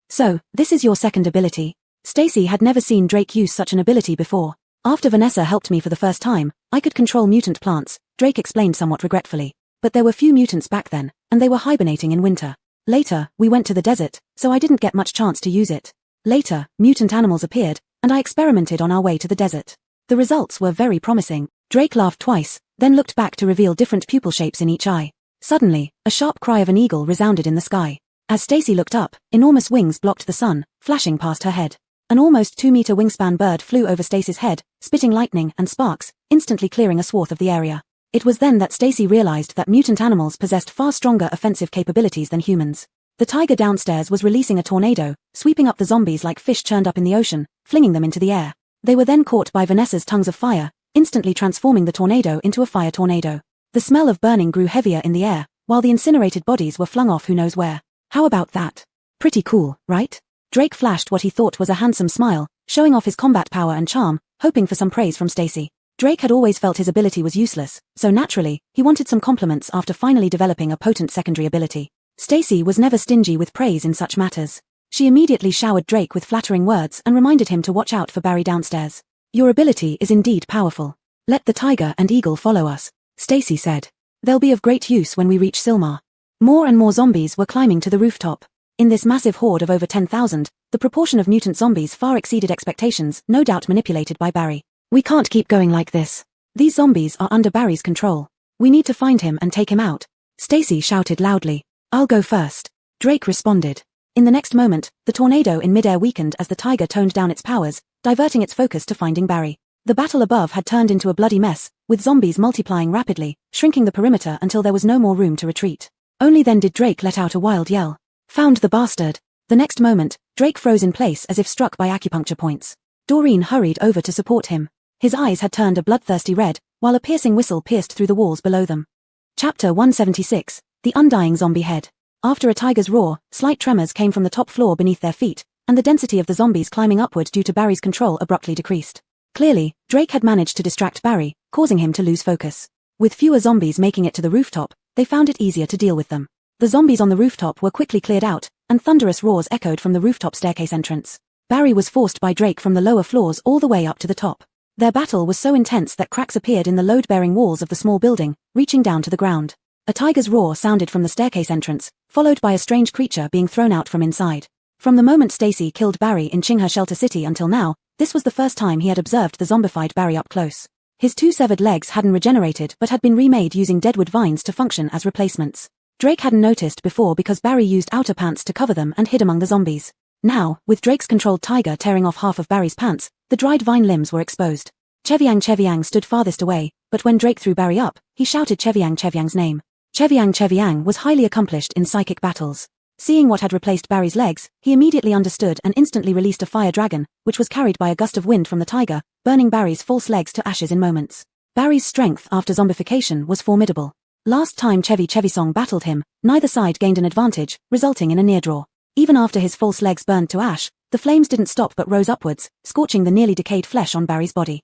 So, this is your second ability. Stacy had never seen Drake use such an ability before. After Vanessa helped me for the first time, I could control mutant plants, Drake explained somewhat regretfully. But there were few mutants back then, and they were hibernating in winter. Later, we went to the desert, so I didn't get much chance to use it. Later, mutant animals appeared, and I experimented on our way to the desert. The results were very promising. Drake laughed twice, then looked back to reveal different pupil shapes in each eye. Suddenly, a sharp cry of an eagle resounded in the sky. As Stacy looked up, enormous wings blocked the sun, flashing past her head. An almost 2-meter wingspan bird flew over Stacy's head, spitting lightning and sparks, instantly clearing a swath of the area. It was then that Stacy realized that mutant animals possessed far stronger offensive capabilities than humans. The tiger downstairs was releasing a tornado, sweeping up the zombies like fish churned up in the ocean, flinging them into the air. They were then caught by Vanessa's tongues of fire, instantly transforming the tornado into a fire tornado. The smell of burning grew heavier in the air, while the incinerated bodies were flung off who knows where. How about that? Pretty cool, right? Drake flashed what he thought was a handsome smile, showing off his combat power and charm, hoping for some praise from Stacy. Drake had always felt his ability was useless, so naturally, he wanted some compliments after finally developing a potent secondary ability. Stacy was never stingy with praise in such matters. She immediately showered Drake with flattering words and reminded him to watch out for Barry downstairs. Your ability is indeed powerful. Let the tiger and eagle follow us, Stacy said. They'll be of great use when we reach Silmar. More and more zombies were climbing to the rooftop. In this massive horde of over 10,000, the proportion of mutant zombies far exceeded expectations, no doubt manipulated by Barry. We can't keep going like this. These zombies are under Barry's control. We need to find him and take him out. Stacy shouted loudly. I'll go first. Drake responded. In the next moment, the tornado in midair weakened as the tiger toned down its powers, diverting its focus to finding Barry. The battle above had turned into a bloody mess, with zombies multiplying rapidly, shrinking the perimeter until there was no more room to retreat. Only then did Drake let out a wild yell. Found the bastard. The next moment, Drake froze in place as if struck by acupuncture points. Doreen hurried over to support him. His eyes had turned a bloodthirsty red, while a piercing whistle pierced through the walls below them. Chapter 176, The Undying Zombie Head. After a tiger's roar, slight tremors came from the top floor beneath their feet, and the density of the zombies climbing upward due to Barry's control abruptly decreased. Clearly, Drake had managed to distract Barry, causing him to lose focus. With fewer zombies making it to the rooftop, they found it easier to deal with them. The zombies on the rooftop were quickly cleared out, and thunderous roars echoed from the rooftop staircase entrance. Barry was forced by Drake from the lower floors all the way up to the top. Their battle was so intense that cracks appeared in the load-bearing walls of the small building, reaching down to the ground. A tiger's roar sounded from the staircase entrance, followed by a strange creature being thrown out from inside. From the moment Stacy killed Barry in Chingha Shelter City until now, this was the first time he had observed the zombified Barry up close. His 2 severed legs hadn't regenerated but had been remade using deadwood vines to function as replacements. Drake hadn't noticed before because Barry used outer pants to cover them and hid among the zombies. Now, with Drake's controlled tiger tearing off half of Barry's pants, the dried vine limbs were exposed. Cheviang stood farthest away, but when Drake threw Barry up, he shouted Cheviang's name. Cheviang was highly accomplished in psychic battles. Seeing what had replaced Barry's legs, he immediately understood and instantly released a fire dragon, which was carried by a gust of wind from the tiger, burning Barry's false legs to ashes in moments. Barry's strength after zombification was formidable. Last time Chevisong battled him, neither side gained an advantage, resulting in a near draw. Even after his false legs burned to ash, the flames didn't stop but rose upwards, scorching the nearly decayed flesh on Barry's body.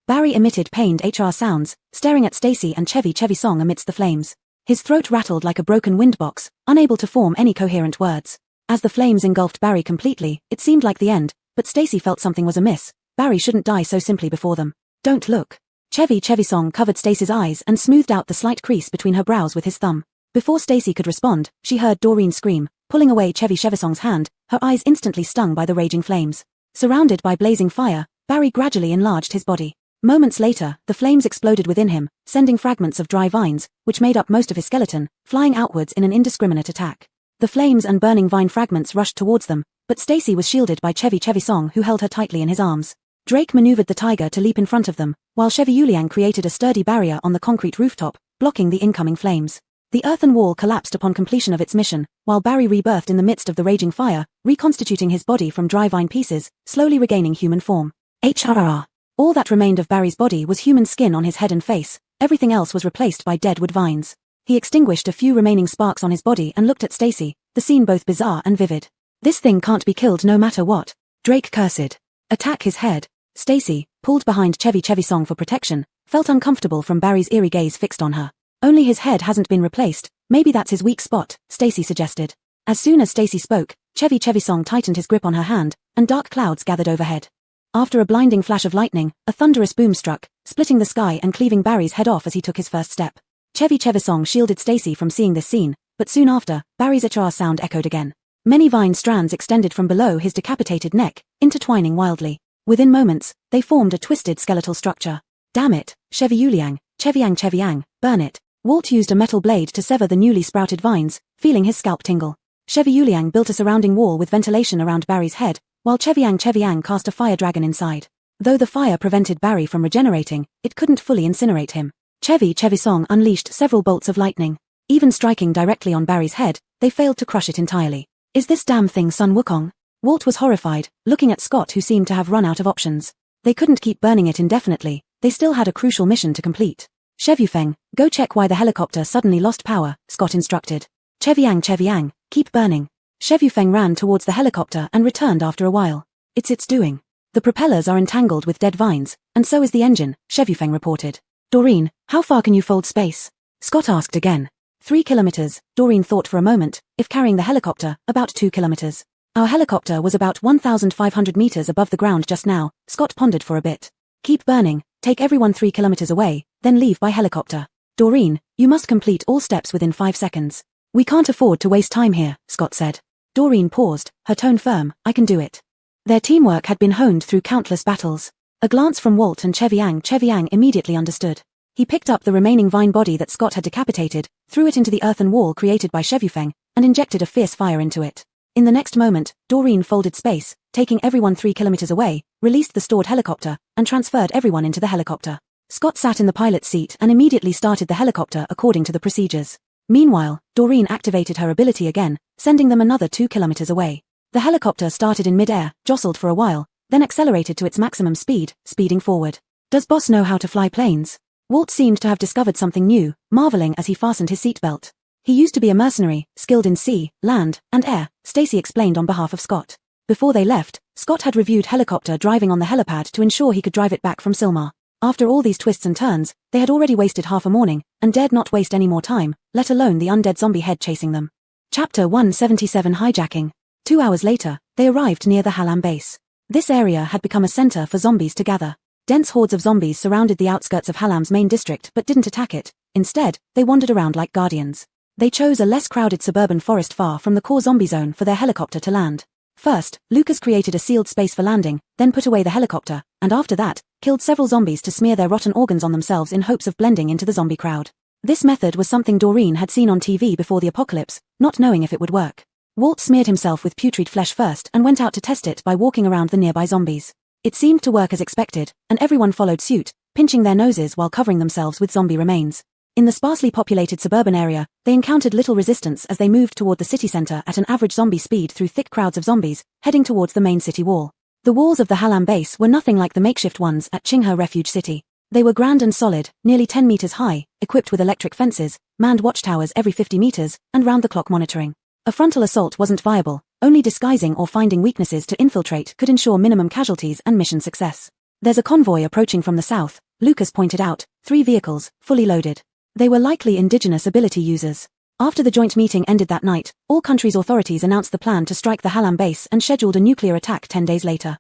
Barry emitted pained HR sounds, staring at Stacy and Chevisong amidst the flames. His throat rattled like a broken windbox, unable to form any coherent words. As the flames engulfed Barry completely, it seemed like the end, but Stacy felt something was amiss. Barry shouldn't die so simply before them. Don't look. Chevisong covered Stacy's eyes and smoothed out the slight crease between her brows with his thumb. Before Stacy could respond, she heard Doreen scream, pulling away Chevisong's hand, her eyes instantly stung by the raging flames. Surrounded by blazing fire, Barry gradually enlarged his body. Moments later, the flames exploded within him, sending fragments of dry vines, which made up most of his skeleton, flying outwards in an indiscriminate attack. The flames and burning vine fragments rushed towards them, but Stacy was shielded by Chevisong who held her tightly in his arms. Drake maneuvered the tiger to leap in front of them, while Cheviuliang created a sturdy barrier on the concrete rooftop, blocking the incoming flames. The earthen wall collapsed upon completion of its mission, while Barry rebirthed in the midst of the raging fire, reconstituting his body from dry vine pieces, slowly regaining human form. HRR. All that remained of Barry's body was human skin on his head and face, everything else was replaced by dead wood vines. He extinguished a few remaining sparks on his body and looked at Stacy, the scene both bizarre and vivid. This thing can't be killed no matter what. Drake cursed. Attack his head. Stacy, pulled behind Chevisong for protection, felt uncomfortable from Barry's eerie gaze fixed on her. Only his head hasn't been replaced, maybe that's his weak spot, Stacy suggested. As soon as Stacy spoke, Chevisong tightened his grip on her hand, and dark clouds gathered overhead. After a blinding flash of lightning, a thunderous boom struck, splitting the sky and cleaving Barry's head off as he took his first step. Chevy Chevisong shielded Stacy from seeing this scene, but soon after, Barry's HR sound echoed again. Many vine strands extended from below his decapitated neck, intertwining wildly. Within moments, they formed a twisted skeletal structure. Damn it, Chevy Cheviang, burn it. Walt used a metal blade to sever the newly sprouted vines, feeling his scalp tingle. Chevy Yuliang built a surrounding wall with ventilation around Barry's head, while Cheviang cast a fire dragon inside. Though the fire prevented Barry from regenerating, it couldn't fully incinerate him. Chevisong unleashed several bolts of lightning. Even striking directly on Barry's head, they failed to crush it entirely. Is this damn thing Sun Wukong? Walt was horrified, looking at Scott who seemed to have run out of options. They couldn't keep burning it indefinitely, they still had a crucial mission to complete. Chevufeng, go check why the helicopter suddenly lost power, Scott instructed. Cheviang, keep burning. Chevufeng ran towards the helicopter and returned after a while. It's doing. The propellers are entangled with dead vines, and so is the engine, Chevufeng reported. Doreen, how far can you fold space? Scott asked again. 3 kilometers, Doreen thought for a moment, if carrying the helicopter, about 2 kilometers. Our helicopter was about 1,500 meters above the ground just now, Scott pondered for a bit. Keep burning, take everyone 3 kilometers away, then leave by helicopter. Doreen, you must complete all steps within 5 seconds. We can't afford to waste time here, Scott said. Doreen paused, her tone firm, I can do it. Their teamwork had been honed through countless battles. A glance from Walt and Cheviang immediately understood. He picked up the remaining vine body that Scott had decapitated, threw it into the earthen wall created by Chevufeng, and injected a fierce fire into it. In the next moment, Doreen folded space, taking everyone 3 kilometers away, released the stored helicopter, and transferred everyone into the helicopter. Scott sat in the pilot's seat and immediately started the helicopter according to the procedures. Meanwhile, Doreen activated her ability again, sending them another 2 kilometers away. The helicopter started in mid-air, jostled for a while, then accelerated to its maximum speed, speeding forward. Does Boss know how to fly planes? Walt seemed to have discovered something new, marveling as he fastened his seatbelt. He used to be a mercenary, skilled in sea, land, and air, Stacy explained on behalf of Scott. Before they left, Scott had reviewed helicopter driving on the helipad to ensure he could drive it back from Silmar. After all these twists and turns, they had already wasted half a morning, and dared not waste any more time, let alone the undead zombie head chasing them. Chapter 177 Hijacking. 2 hours later, they arrived near the Halam base. This area had become a center for zombies to gather. Dense hordes of zombies surrounded the outskirts of Halam's main district but didn't attack it. Instead, they wandered around like guardians. They chose a less crowded suburban forest far from the core zombie zone for their helicopter to land. First, Lucas created a sealed space for landing, then put away the helicopter, and after that, killed several zombies to smear their rotten organs on themselves in hopes of blending into the zombie crowd. This method was something Doreen had seen on TV before the apocalypse, not knowing if it would work. Walt smeared himself with putrid flesh first and went out to test it by walking around the nearby zombies. It seemed to work as expected, and everyone followed suit, pinching their noses while covering themselves with zombie remains. In the sparsely populated suburban area, they encountered little resistance as they moved toward the city center at an average zombie speed through thick crowds of zombies, heading towards the main city wall. The walls of the Halam base were nothing like the makeshift ones at Qinghe Refuge City. They were grand and solid, nearly 10 meters high, equipped with electric fences, manned watchtowers every 50 meters, and round-the-clock monitoring. A frontal assault wasn't viable, only disguising or finding weaknesses to infiltrate could ensure minimum casualties and mission success. There's a convoy approaching from the south, Lucas pointed out, 3 vehicles, fully loaded. They were likely indigenous ability users. After the joint meeting ended that night, all countries' authorities announced the plan to strike the Halam base and scheduled a nuclear attack 10 days later.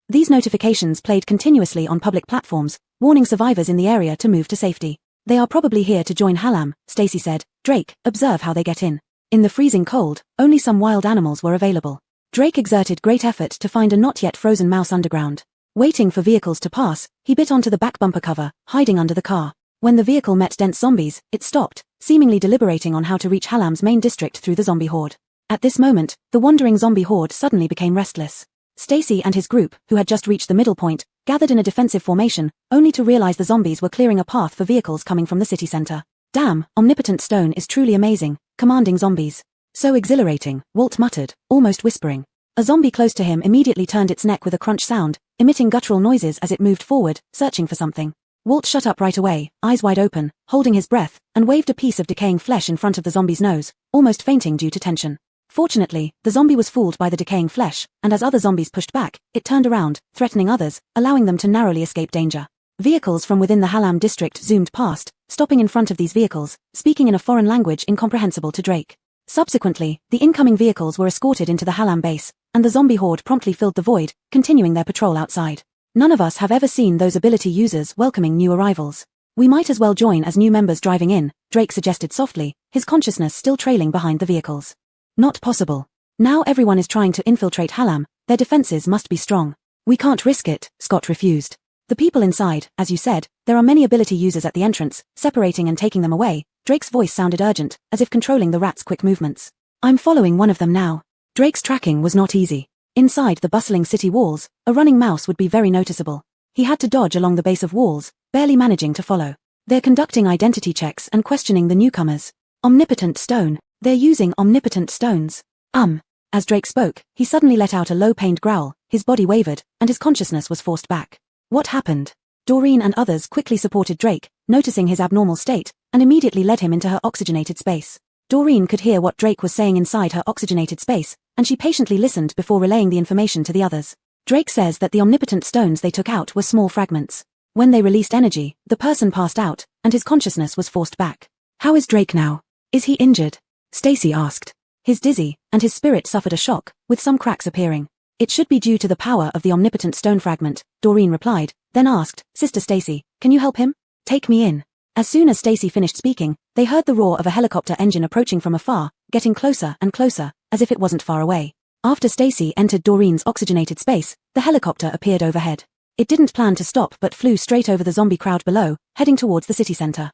These notifications played continuously on public platforms, warning survivors in the area to move to safety. They are probably here to join Halam, Stacy said. Drake, observe how they get in. In the freezing cold, only some wild animals were available. Drake exerted great effort to find a not yet frozen mouse underground. Waiting for vehicles to pass, he bit onto the back bumper cover, hiding under the car. When the vehicle met dense zombies, it stopped, seemingly deliberating on how to reach Halam's main district through the zombie horde. At this moment, the wandering zombie horde suddenly became restless. Stacy and his group, who had just reached the middle point, gathered in a defensive formation, only to realize the zombies were clearing a path for vehicles coming from the city center. Damn, omnipotent stone is truly amazing, commanding zombies. So exhilarating, Walt muttered, almost whispering. A zombie close to him immediately turned its neck with a crunch sound, emitting guttural noises as it moved forward, searching for something. Walt shut up right away, eyes wide open, holding his breath, and waved a piece of decaying flesh in front of the zombie's nose, almost fainting due to tension. Fortunately, the zombie was fooled by the decaying flesh, and as other zombies pushed back, it turned around, threatening others, allowing them to narrowly escape danger. Vehicles from within the Halam district zoomed past, stopping in front of these vehicles, speaking in a foreign language incomprehensible to Drake. Subsequently, the incoming vehicles were escorted into the Halam base, and the zombie horde promptly filled the void, continuing their patrol outside. None of us have ever seen those ability users welcoming new arrivals. We might as well join as new members driving in, Drake suggested softly, his consciousness still trailing behind the vehicles. Not possible. Now everyone is trying to infiltrate Hallam, their defenses must be strong. We can't risk it, Scott refused. The people inside, as you said, there are many ability users at the entrance, separating and taking them away. Drake's voice sounded urgent, as if controlling the rat's quick movements. I'm following one of them now. Drake's tracking was not easy. Inside the bustling city walls, a running mouse would be very noticeable. He had to dodge along the base of walls, barely managing to follow. They're conducting identity checks and questioning the newcomers. Omnipotent stone. They're using omnipotent stones. As Drake spoke, he suddenly let out a low-pained growl, his body wavered, and his consciousness was forced back. What happened? Doreen and others quickly supported Drake, noticing his abnormal state, and immediately led him into her oxygenated space. Doreen could hear what Drake was saying inside her oxygenated space, and she patiently listened before relaying the information to the others. Drake says that the omnipotent stones they took out were small fragments. When they released energy, the person passed out, and his consciousness was forced back. How is Drake now? Is he injured? Stacy asked. He's dizzy, and his spirit suffered a shock, with some cracks appearing. It should be due to the power of the omnipotent stone fragment, Doreen replied, then asked, Sister Stacy, can you help him? Take me in. As soon as Stacy finished speaking, they heard the roar of a helicopter engine approaching from afar, getting closer and closer, as if it wasn't far away. After Stacy entered Doreen's oxygenated space, the helicopter appeared overhead. It didn't plan to stop but flew straight over the zombie crowd below, heading towards the city center.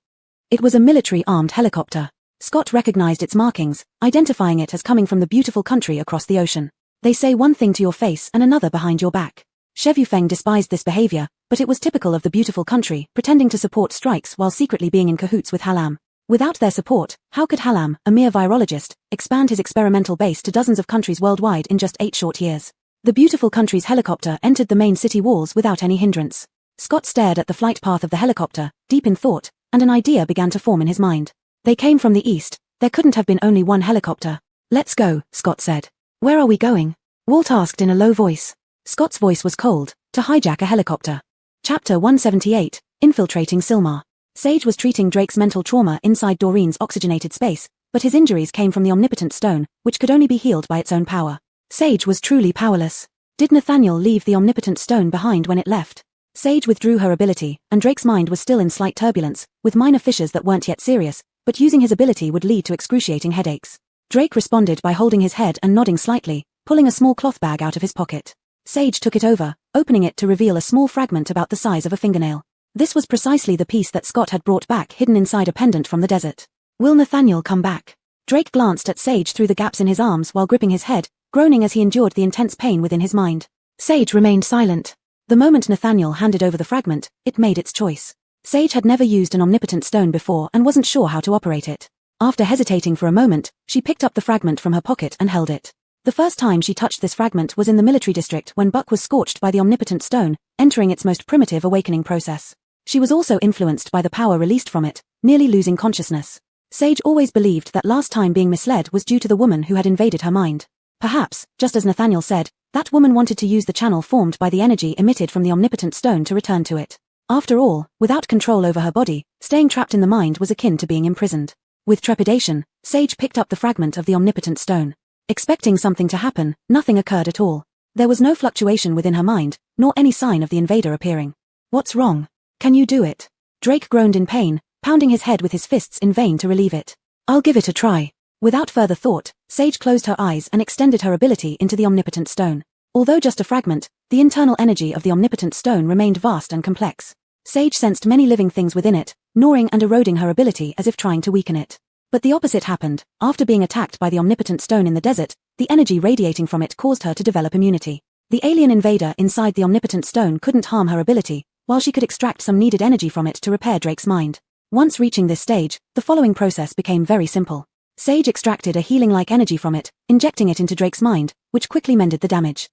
It was a military-armed helicopter. Scott recognized its markings, identifying it as coming from the beautiful country across the ocean. They say one thing to your face and another behind your back. Shevufeng despised this behavior, but it was typical of the beautiful country, pretending to support strikes while secretly being in cahoots with Hallam. Without their support, how could Hallam, a mere virologist, expand his experimental base to dozens of countries worldwide in just 8 short years? The beautiful country's helicopter entered the main city walls without any hindrance. Scott stared at the flight path of the helicopter, deep in thought, and an idea began to form in his mind. They came from the east. There couldn't have been only one helicopter. Let's go, Scott said. Where are we going? Walt asked in a low voice. Scott's voice was cold. To hijack a helicopter. Chapter 178, Infiltrating Silmar. Sage was treating Drake's mental trauma inside Doreen's oxygenated space, but his injuries came from the omnipotent stone, which could only be healed by its own power. Sage was truly powerless. Did Nathaniel leave the omnipotent stone behind when it left? Sage withdrew her ability, and Drake's mind was still in slight turbulence, with minor fissures that weren't yet serious, but using his ability would lead to excruciating headaches. Drake responded by holding his head and nodding slightly, pulling a small cloth bag out of his pocket. Sage took it over, opening it to reveal a small fragment about the size of a fingernail. This was precisely the piece that Scott had brought back hidden inside a pendant from the desert. Will Nathaniel come back? Drake glanced at Sage through the gaps in his arms while gripping his head, groaning as he endured the intense pain within his mind. Sage remained silent. The moment Nathaniel handed over the fragment, it made its choice. Sage had never used an omnipotent stone before and wasn't sure how to operate it. After hesitating for a moment, she picked up the fragment from her pocket and held it. The first time she touched this fragment was in the military district when Buck was scorched by the omnipotent stone, entering its most primitive awakening process. She was also influenced by the power released from it, nearly losing consciousness. Sage always believed that last time being misled was due to the woman who had invaded her mind. Perhaps, just as Nathaniel said, that woman wanted to use the channel formed by the energy emitted from the omnipotent stone to return to it. After all, without control over her body, staying trapped in the mind was akin to being imprisoned. With trepidation, Sage picked up the fragment of the omnipotent stone. Expecting something to happen, nothing occurred at all. There was no fluctuation within her mind, nor any sign of the invader appearing. What's wrong? Can you do it? Drake groaned in pain, pounding his head with his fists in vain to relieve it. I'll give it a try. Without further thought, Sage closed her eyes and extended her ability into the omnipotent stone. Although just a fragment, the internal energy of the omnipotent stone remained vast and complex. Sage sensed many living things within it, gnawing and eroding her ability as if trying to weaken it. But the opposite happened. After being attacked by the omnipotent stone in the desert, the energy radiating from it caused her to develop immunity. The alien invader inside the omnipotent stone couldn't harm her ability, while she could extract some needed energy from it to repair Drake's mind. Once reaching this stage, the following process became very simple. Sage extracted a healing-like energy from it, injecting it into Drake's mind, which quickly mended the damage.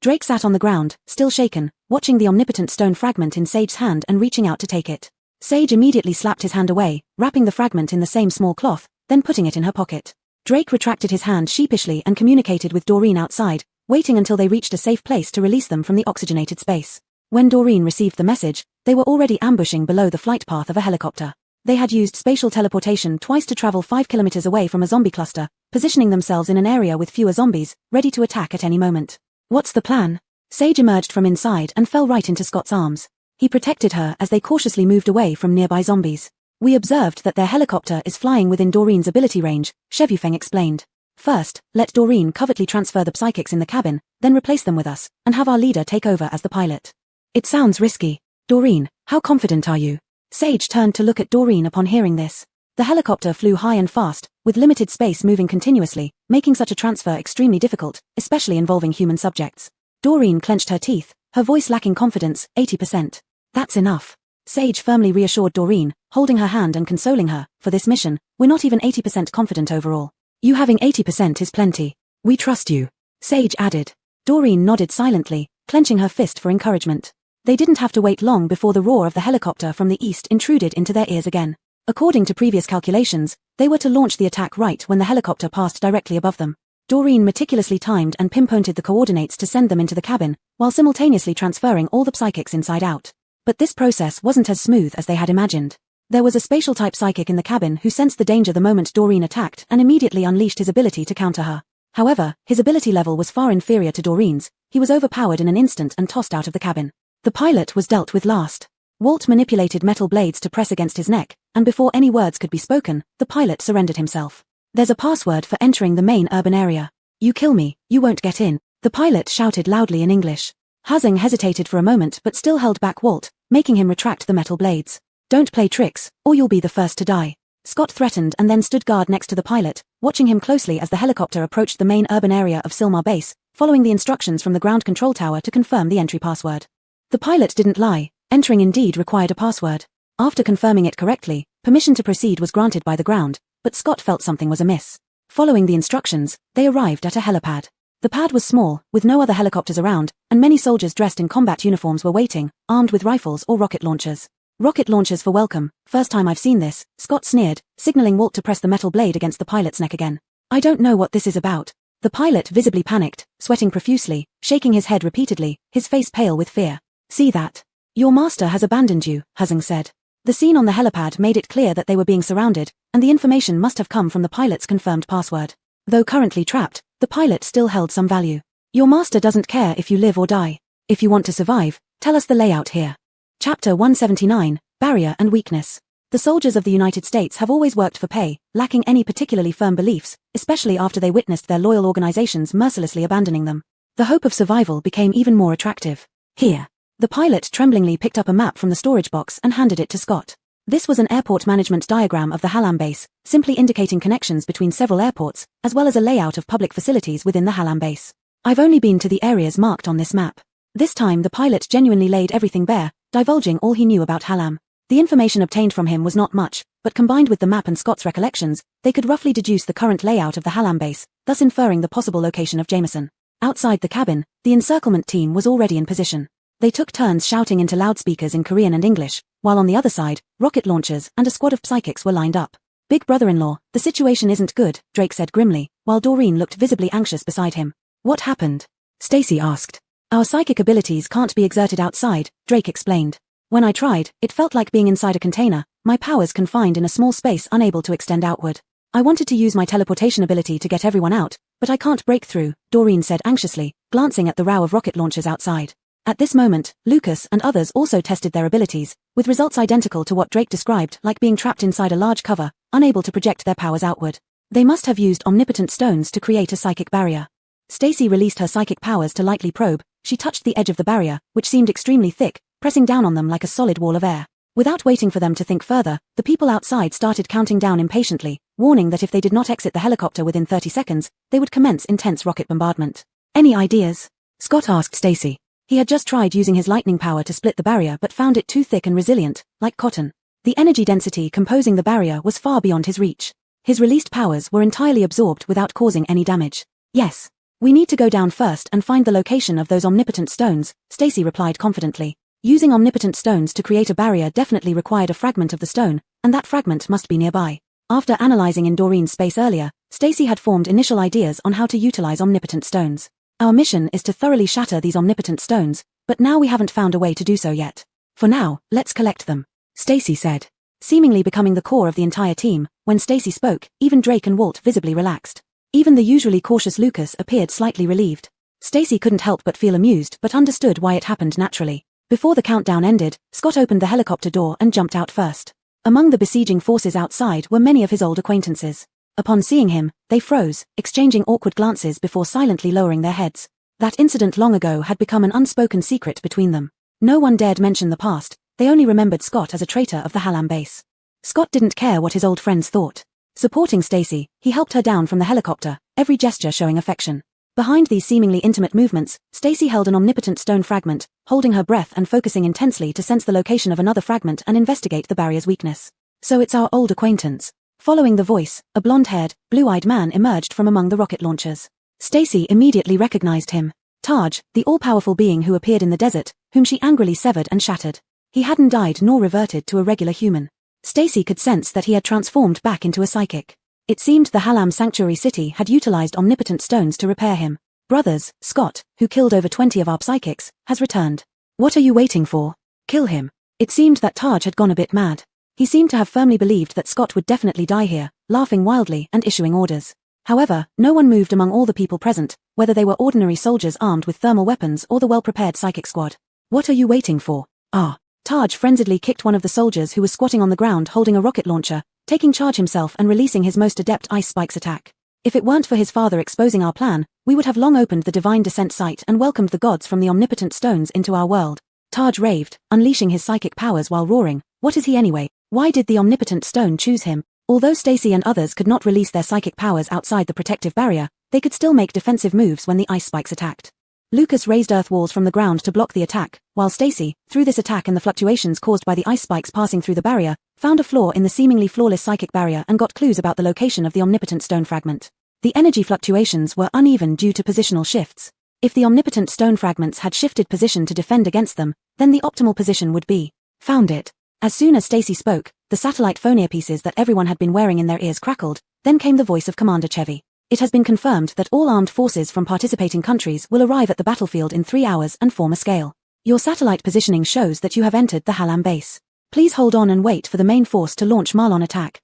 Drake sat on the ground, still shaken, watching the omnipotent stone fragment in Sage's hand and reaching out to take it. Sage immediately slapped his hand away, wrapping the fragment in the same small cloth, then putting it in her pocket. Drake retracted his hand sheepishly and communicated with Doreen outside, waiting until they reached a safe place to release them from the oxygenated space. When Doreen received the message, they were already ambushing below the flight path of a helicopter. They had used spatial teleportation twice to travel 5 kilometers away from a zombie cluster, positioning themselves in an area with fewer zombies, ready to attack at any moment. What's the plan? Sage emerged from inside and fell right into Scott's arms. He protected her as they cautiously moved away from nearby zombies. We observed that their helicopter is flying within Doreen's ability range, Shevufeng explained. First, let Doreen covertly transfer the psychics in the cabin, then replace them with us, and have our leader take over as the pilot. It sounds risky. Doreen, how confident are you? Sage turned to look at Doreen upon hearing this. The helicopter flew high and fast, with limited space moving continuously, making such a transfer extremely difficult, especially involving human subjects. Doreen clenched her teeth, her voice lacking confidence, 80%. That's enough. Sage firmly reassured Doreen, holding her hand and consoling her. For this mission, we're not even 80% confident overall. You having 80% is plenty. We trust you. Sage added. Doreen nodded silently, clenching her fist for encouragement. They didn't have to wait long before the roar of the helicopter from the east intruded into their ears again. According to previous calculations, they were to launch the attack right when the helicopter passed directly above them. Doreen meticulously timed and pinpointed the coordinates to send them into the cabin, while simultaneously transferring all the psychics inside out. But this process wasn't as smooth as they had imagined. There was a spatial-type psychic in the cabin who sensed the danger the moment Doreen attacked and immediately unleashed his ability to counter her. However, his ability level was far inferior to Doreen's. He was overpowered in an instant and tossed out of the cabin. The pilot was dealt with last. Walt manipulated metal blades to press against his neck, and before any words could be spoken, the pilot surrendered himself. There's a password for entering the main urban area. You kill me, you won't get in, the pilot shouted loudly in English. Hazing hesitated for a moment but still held back Walt, making him retract the metal blades. Don't play tricks, or you'll be the first to die. Scott threatened and then stood guard next to the pilot, watching him closely as the helicopter approached the main urban area of Silmar Base, following the instructions from the ground control tower to confirm the entry password. The pilot didn't lie. Entering indeed required a password. After confirming it correctly, permission to proceed was granted by the ground, but Scott felt something was amiss. Following the instructions, they arrived at a helipad. The pad was small, with no other helicopters around, and many soldiers dressed in combat uniforms were waiting, armed with rifles or rocket launchers. Rocket launchers for welcome, first time I've seen this, Scott sneered, signaling Walt to press the metal blade against the pilot's neck again. I don't know what this is about. The pilot visibly panicked, sweating profusely, shaking his head repeatedly, his face pale with fear. See that? Your master has abandoned you, Hazing said. The scene on the helipad made it clear that they were being surrounded, and the information must have come from the pilot's confirmed password. Though currently trapped, the pilot still held some value. Your master doesn't care if you live or die. If you want to survive, tell us the layout here. Chapter 179, Barrier and Weakness. The soldiers of the United States have always worked for pay, lacking any particularly firm beliefs, especially after they witnessed their loyal organizations mercilessly abandoning them. The hope of survival became even more attractive. Here. The pilot tremblingly picked up a map from the storage box and handed it to Scott. This was an airport management diagram of the Hallam base, simply indicating connections between several airports, as well as a layout of public facilities within the Hallam base. I've only been to the areas marked on this map. This time the pilot genuinely laid everything bare, divulging all he knew about Hallam. The information obtained from him was not much, but combined with the map and Scott's recollections, they could roughly deduce the current layout of the Hallam base, thus inferring the possible location of Jameson. Outside the cabin, the encirclement team was already in position. They took turns shouting into loudspeakers in Korean and English, while on the other side, rocket launchers and a squad of psychics were lined up. Big brother-in-law, the situation isn't good, Drake said grimly, while Doreen looked visibly anxious beside him. What happened? Stacy asked. Our psychic abilities can't be exerted outside, Drake explained. When I tried, it felt like being inside a container, my powers confined in a small space unable to extend outward. I wanted to use my teleportation ability to get everyone out, but I can't break through, Doreen said anxiously, glancing at the row of rocket launchers outside. At this moment, Lucas and others also tested their abilities, with results identical to what Drake described, like being trapped inside a large cover, unable to project their powers outward. They must have used omnipotent stones to create a psychic barrier. Stacy released her psychic powers to lightly probe. She touched the edge of the barrier, which seemed extremely thick, pressing down on them like a solid wall of air. Without waiting for them to think further, the people outside started counting down impatiently, warning that if they did not exit the helicopter within 30 seconds, they would commence intense rocket bombardment. Any ideas? Scott asked Stacy. He had just tried using his lightning power to split the barrier but found it too thick and resilient, like cotton. The energy density composing the barrier was far beyond his reach. His released powers were entirely absorbed without causing any damage. Yes. We need to go down first and find the location of those omnipotent stones, Stacy replied confidently. Using omnipotent stones to create a barrier definitely required a fragment of the stone, and that fragment must be nearby. After analyzing in Doreen's space earlier, Stacy had formed initial ideas on how to utilize omnipotent stones. Our mission is to thoroughly shatter these omnipotent stones, but now we haven't found a way to do so yet. For now, let's collect them, Stacy said. Seemingly becoming the core of the entire team, when Stacy spoke, even Drake and Walt visibly relaxed. Even the usually cautious Lucas appeared slightly relieved. Stacy couldn't help but feel amused but understood why it happened naturally. Before the countdown ended, Scott opened the helicopter door and jumped out first. Among the besieging forces outside were many of his old acquaintances. Upon seeing him, they froze, exchanging awkward glances before silently lowering their heads. That incident long ago had become an unspoken secret between them. No one dared mention the past, they only remembered Scott as a traitor of the Hallam base. Scott didn't care what his old friends thought. Supporting Stacy, he helped her down from the helicopter, every gesture showing affection. Behind these seemingly intimate movements, Stacy held an omnipotent stone fragment, holding her breath and focusing intensely to sense the location of another fragment and investigate the barrier's weakness. So it's our old acquaintance. Following the voice, a blonde-haired, blue-eyed man emerged from among the rocket launchers. Stacy immediately recognized him. Taj, the all-powerful being who appeared in the desert, whom she angrily severed and shattered. He hadn't died nor reverted to a regular human. Stacy could sense that he had transformed back into a psychic. It seemed the Hallam Sanctuary City had utilized omnipotent stones to repair him. Brothers, Scott, who killed over 20 of our psychics, has returned. What are you waiting for? Kill him. It seemed that Taj had gone a bit mad. He seemed to have firmly believed that Scott would definitely die here, laughing wildly and issuing orders. However, no one moved among all the people present, whether they were ordinary soldiers armed with thermal weapons or the well-prepared psychic squad. What are you waiting for? Taj frenziedly kicked one of the soldiers who was squatting on the ground holding a rocket launcher, taking charge himself and releasing his most adept ice spikes attack. If it weren't for his father exposing our plan, we would have long opened the divine descent site and welcomed the gods from the omnipotent stones into our world. Taj raved, unleashing his psychic powers while roaring. What is he anyway? Why did the omnipotent stone choose him? Although Stacy and others could not release their psychic powers outside the protective barrier, they could still make defensive moves when the ice spikes attacked. Lucas raised earth walls from the ground to block the attack, while Stacy, through this attack and the fluctuations caused by the ice spikes passing through the barrier, found a flaw in the seemingly flawless psychic barrier and got clues about the location of the omnipotent stone fragment. The energy fluctuations were uneven due to positional shifts. If the omnipotent stone fragments had shifted position to defend against them, then the optimal position would be found it. As soon as Stacy spoke, the satellite phone earpieces that everyone had been wearing in their ears crackled, then came the voice of Commander Chevy. It has been confirmed that all armed forces from participating countries will arrive at the battlefield in 3 hours and form a scale. Your satellite positioning shows that you have entered the Hallam base. Please hold on and wait for the main force to launch Marlon attack.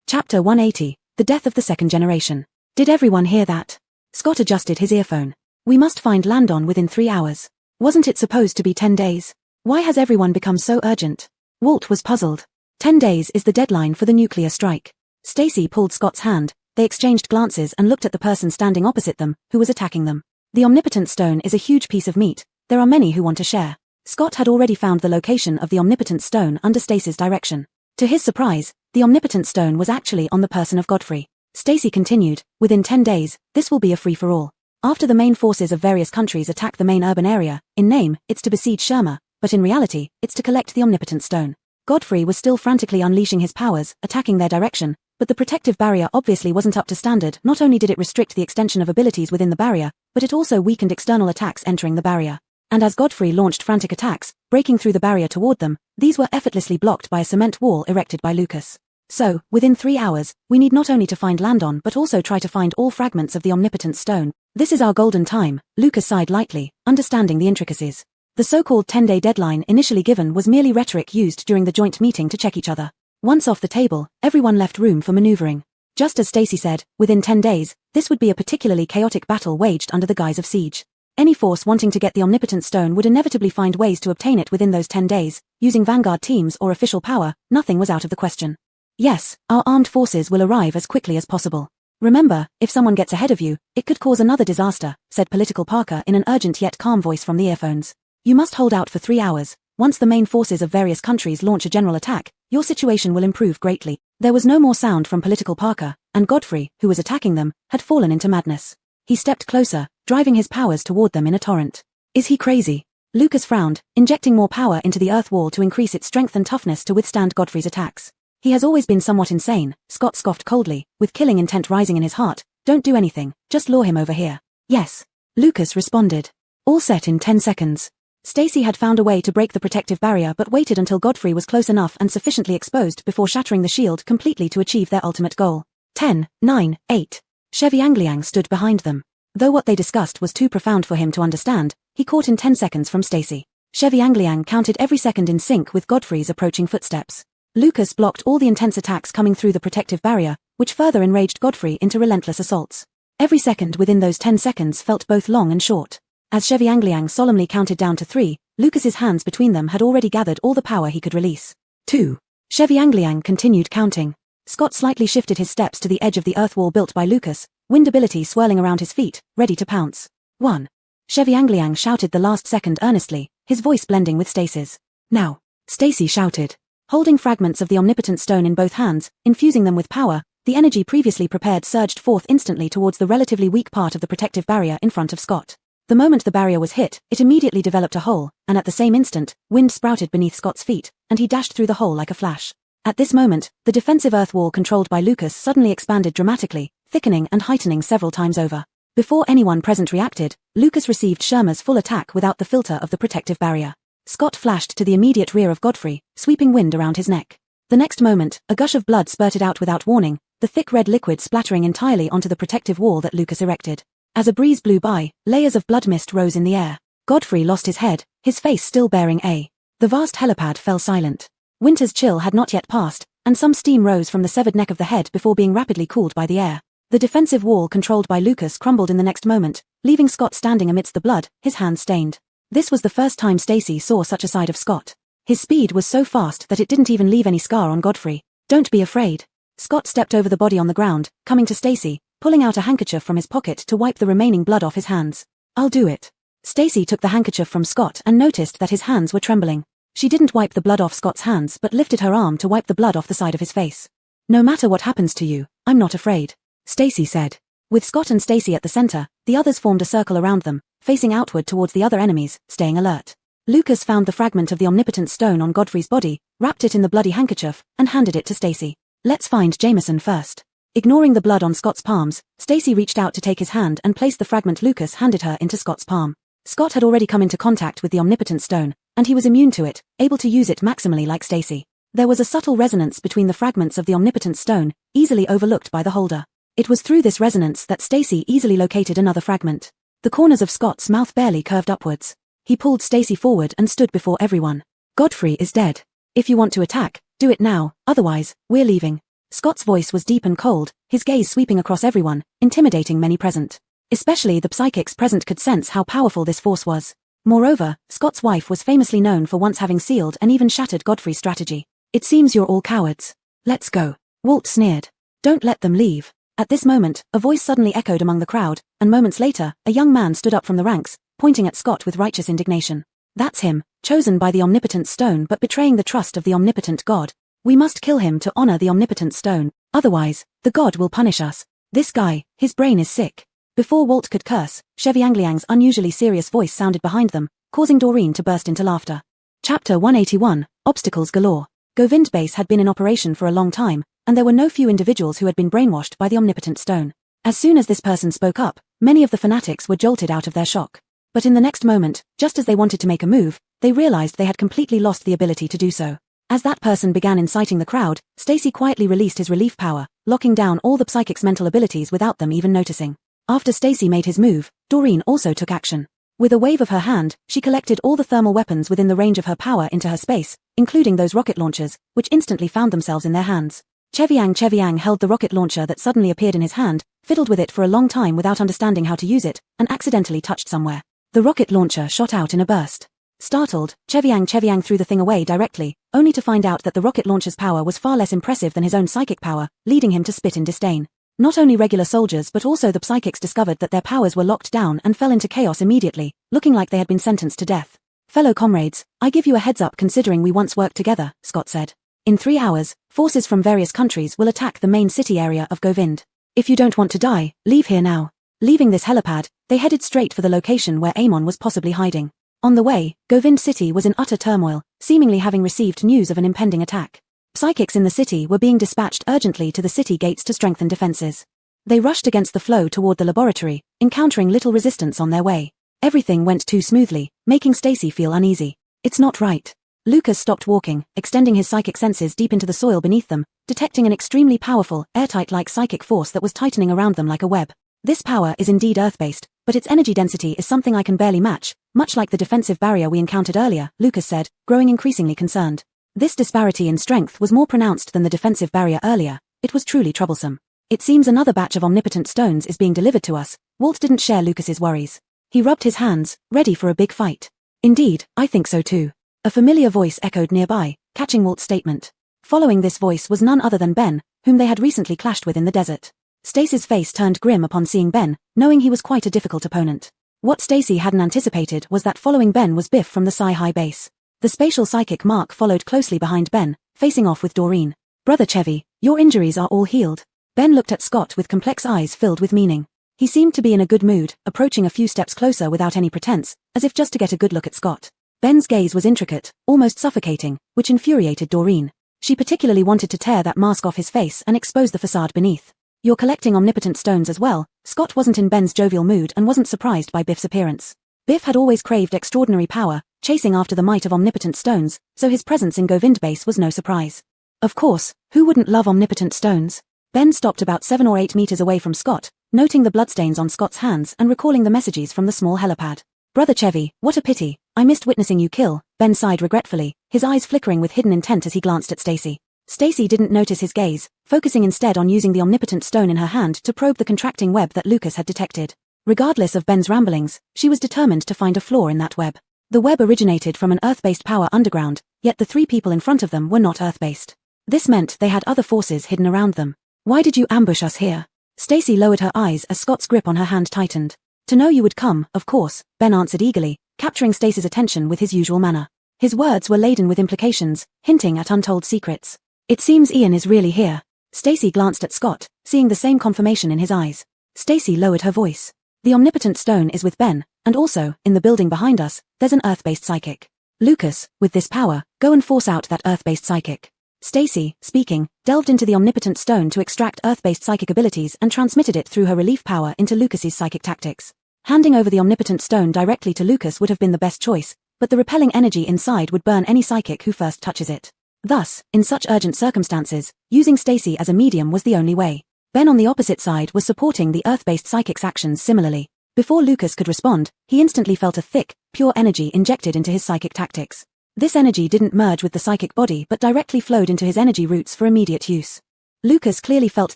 Chapter 180, The Death of the Second Generation. Did everyone hear that? Scott adjusted his earphone. We must find Landon within 3 hours. Wasn't it supposed to be 10 days? Why has everyone become so urgent? Walt was puzzled. 10 days is the deadline for the nuclear strike. Stacy pulled Scott's hand. They exchanged glances and looked at the person standing opposite them, who was attacking them. The omnipotent stone is a huge piece of meat. There are many who want to share. Scott had already found the location of the omnipotent stone under Stacy's direction. To his surprise, the omnipotent stone was actually on the person of Godfrey. Stacy continued, within 10 days, this will be a free-for-all. After the main forces of various countries attack the main urban area, in name, it's to besiege Sherma, but in reality, it's to collect the omnipotent stone. Godfrey was still frantically unleashing his powers, attacking their direction, but the protective barrier obviously wasn't up to standard. Not only did it restrict the extension of abilities within the barrier, but it also weakened external attacks entering the barrier. And as Godfrey launched frantic attacks, breaking through the barrier toward them, these were effortlessly blocked by a cement wall erected by Lucas. So, within 3 hours, we need not only to find Landon but also try to find all fragments of the omnipotent stone. This is our golden time, Lucas sighed lightly, understanding the intricacies. The so-called 10-day deadline initially given was merely rhetoric used during the joint meeting to check each other. Once off the table, everyone left room for maneuvering. Just as Stacy said, within 10 days, this would be a particularly chaotic battle waged under the guise of siege. Any force wanting to get the omnipotent stone would inevitably find ways to obtain it within those 10 days, using vanguard teams or official power. Nothing was out of the question. Yes, our armed forces will arrive as quickly as possible. Remember, if someone gets ahead of you, it could cause another disaster, said Political Parker in an urgent yet calm voice from the earphones. You must hold out for 3 hours. Once the main forces of various countries launch a general attack, your situation will improve greatly. There was no more sound from Political Parker, and Godfrey, who was attacking them, had fallen into madness. He stepped closer, driving his powers toward them in a torrent. Is he crazy? Lucas frowned, injecting more power into the earth wall to increase its strength and toughness to withstand Godfrey's attacks. He has always been somewhat insane, Scott scoffed coldly, with killing intent rising in his heart. Don't do anything, just lure him over here. Yes. Lucas responded. All set in 10 seconds. Stacy had found a way to break the protective barrier but waited until Godfrey was close enough and sufficiently exposed before shattering the shield completely to achieve their ultimate goal. 10, 9, 8. Chevy Angliang stood behind them. Though what they discussed was too profound for him to understand, he caught in 10 seconds from Stacy. Chevy Angliang counted every second in sync with Godfrey's approaching footsteps. Lucas blocked all the intense attacks coming through the protective barrier, which further enraged Godfrey into relentless assaults. Every second within those 10 seconds felt both long and short. As Chevy Angliang solemnly counted down to 3, Lucas's hands between them had already gathered all the power he could release. 2. Sheviangliang continued counting. Scott slightly shifted his steps to the edge of the earth wall built by Lucas, wind ability swirling around his feet, ready to pounce. 1. Sheviangliang shouted the last second earnestly, his voice blending with Stacy's. Now. Stacy shouted. Holding fragments of the omnipotent stone in both hands, infusing them with power, the energy previously prepared surged forth instantly towards the relatively weak part of the protective barrier in front of Scott. The moment the barrier was hit, it immediately developed a hole, and at the same instant, wind sprouted beneath Scott's feet, and he dashed through the hole like a flash. At this moment, the defensive earth wall controlled by Lucas suddenly expanded dramatically, thickening and heightening several times over. Before anyone present reacted, Lucas received Sherma's full attack without the filter of the protective barrier. Scott flashed to the immediate rear of Godfrey, sweeping wind around his neck. The next moment, a gush of blood spurted out without warning, the thick red liquid splattering entirely onto the protective wall that Lucas erected. As a breeze blew by, layers of blood mist rose in the air. Godfrey lost his head, his face still bearing a. The vast helipad fell silent. Winter's chill had not yet passed, and some steam rose from the severed neck of the head before being rapidly cooled by the air. The defensive wall controlled by Lucas crumbled in the next moment, leaving Scott standing amidst the blood, his hands stained. This was the first time Stacy saw such a side of Scott. His speed was so fast that it didn't even leave any scar on Godfrey. Don't be afraid. Scott stepped over the body on the ground, coming to Stacy, pulling out a handkerchief from his pocket to wipe the remaining blood off his hands. I'll do it. Stacy took the handkerchief from Scott and noticed that his hands were trembling. She didn't wipe the blood off Scott's hands but lifted her arm to wipe the blood off the side of his face. No matter what happens to you, I'm not afraid, Stacy said. With Scott and Stacy at the center, the others formed a circle around them, facing outward towards the other enemies, staying alert. Lucas found the fragment of the omnipotent stone on Godfrey's body, wrapped it in the bloody handkerchief, and handed it to Stacy. Let's find Jameson first. Ignoring the blood on Scott's palms, Stacy reached out to take his hand and placed the fragment Lucas handed her into Scott's palm. Scott had already come into contact with the omnipotent stone, and he was immune to it, able to use it maximally like Stacy. There was a subtle resonance between the fragments of the omnipotent stone, easily overlooked by the holder. It was through this resonance that Stacy easily located another fragment. The corners of Scott's mouth barely curved upwards. He pulled Stacy forward and stood before everyone. Godfrey is dead. If you want to attack, do it now, otherwise, we're leaving. Scott's voice was deep and cold, his gaze sweeping across everyone, intimidating many present. Especially the psychics present could sense how powerful this force was. Moreover, Scott's wife was famously known for once having sealed and even shattered Godfrey's strategy. It seems you're all cowards. Let's go. Walt sneered. Don't let them leave. At this moment, a voice suddenly echoed among the crowd, and moments later, a young man stood up from the ranks, pointing at Scott with righteous indignation. That's him, chosen by the omnipotent stone but betraying the trust of the omnipotent God. We must kill him to honor the omnipotent stone, otherwise, the God will punish us. This guy, his brain is sick. Before Walt could curse, Sheviangliang's unusually serious voice sounded behind them, causing Doreen to burst into laughter. Chapter 181, Obstacles Galore. Govind Base had been in operation for a long time, and there were no few individuals who had been brainwashed by the omnipotent stone. As soon as this person spoke up, many of the fanatics were jolted out of their shock. But in the next moment, just as they wanted to make a move, they realized they had completely lost the ability to do so. As that person began inciting the crowd, Stacy quietly released his relief power, locking down all the psychic's mental abilities without them even noticing. After Stacy made his move, Doreen also took action. With a wave of her hand, she collected all the thermal weapons within the range of her power into her space, including those rocket launchers, which instantly found themselves in their hands. Cheviang held the rocket launcher that suddenly appeared in his hand, fiddled with it for a long time without understanding how to use it, and accidentally touched somewhere. The rocket launcher shot out in a burst. Startled, Cheviang threw the thing away directly, only to find out that the rocket launcher's power was far less impressive than his own psychic power, leading him to spit in disdain. Not only regular soldiers but also the psychics discovered that their powers were locked down and fell into chaos immediately, looking like they had been sentenced to death. Fellow comrades, I give you a heads up considering we once worked together, Scott said. In 3 hours, forces from various countries will attack the main city area of Govind. If you don't want to die, leave here now. Leaving this helipad, they headed straight for the location where Amon was possibly hiding. On the way, Govind City was in utter turmoil, seemingly having received news of an impending attack. Psychics in the city were being dispatched urgently to the city gates to strengthen defenses. They rushed against the flow toward the laboratory, encountering little resistance on their way. Everything went too smoothly, making Stacy feel uneasy. It's not right. Lucas stopped walking, extending his psychic senses deep into the soil beneath them, detecting an extremely powerful, airtight-like psychic force that was tightening around them like a web. This power is indeed earth-based, but its energy density is something I can barely match, much like the defensive barrier we encountered earlier, Lucas said, growing increasingly concerned. This disparity in strength was more pronounced than the defensive barrier earlier. It was truly troublesome. It seems another batch of omnipotent stones is being delivered to us. Walt didn't share Lucas's worries. He rubbed his hands, ready for a big fight. Indeed, I think so too. A familiar voice echoed nearby, catching Walt's statement. Following this voice was none other than Ben, whom they had recently clashed with in the desert. Stacy's face turned grim upon seeing Ben, knowing he was quite a difficult opponent. What Stacy hadn't anticipated was that following Ben was Biff from the Sci-High base. The spatial psychic Mark followed closely behind Ben, facing off with Doreen. Brother Chevy, your injuries are all healed. Ben looked at Scott with complex eyes filled with meaning. He seemed to be in a good mood, approaching a few steps closer without any pretense, as if just to get a good look at Scott. Ben's gaze was intricate, almost suffocating, which infuriated Doreen. She particularly wanted to tear that mask off his face and expose the facade beneath. You're collecting omnipotent stones as well. Scott wasn't in Ben's jovial mood and wasn't surprised by Biff's appearance. Biff had always craved extraordinary power, chasing after the might of omnipotent stones, so his presence in Govind base was no surprise. Of course, who wouldn't love omnipotent stones? Ben stopped about 7 or 8 meters away from Scott, noting the bloodstains on Scott's hands and recalling the messages from the small helipad. Brother Chevy, what a pity. I missed witnessing you kill. Ben sighed regretfully, his eyes flickering with hidden intent as he glanced at Stacy. Stacy didn't notice his gaze, focusing instead on using the omnipotent stone in her hand to probe the contracting web that Lucas had detected. Regardless of Ben's ramblings, she was determined to find a flaw in that web. The web originated from an Earth-based power underground, yet the 3 people in front of them were not Earth-based. This meant they had other forces hidden around them. Why did you ambush us here? Stacy lowered her eyes as Scott's grip on her hand tightened. To know you would come, of course, Ben answered eagerly, capturing Stacy's attention with his usual manner. His words were laden with implications, hinting at untold secrets. It seems Ian is really here. Stacy glanced at Scott, seeing the same confirmation in his eyes. Stacy lowered her voice. The omnipotent stone is with Ben, and also, in the building behind us, there's an Earth-based psychic. Lucas, with this power, go and force out that Earth-based psychic. Stacy, speaking, delved into the omnipotent stone to extract Earth-based psychic abilities and transmitted it through her relief power into Lucas's psychic tactics. Handing over the omnipotent stone directly to Lucas would have been the best choice, but the repelling energy inside would burn any psychic who first touches it. Thus, in such urgent circumstances, using Stacy as a medium was the only way. Ben on the opposite side was supporting the Earth-based psychic's actions similarly. Before Lucas could respond, he instantly felt a thick, pure energy injected into his psychic tactics. This energy didn't merge with the psychic body but directly flowed into his energy roots for immediate use. Lucas clearly felt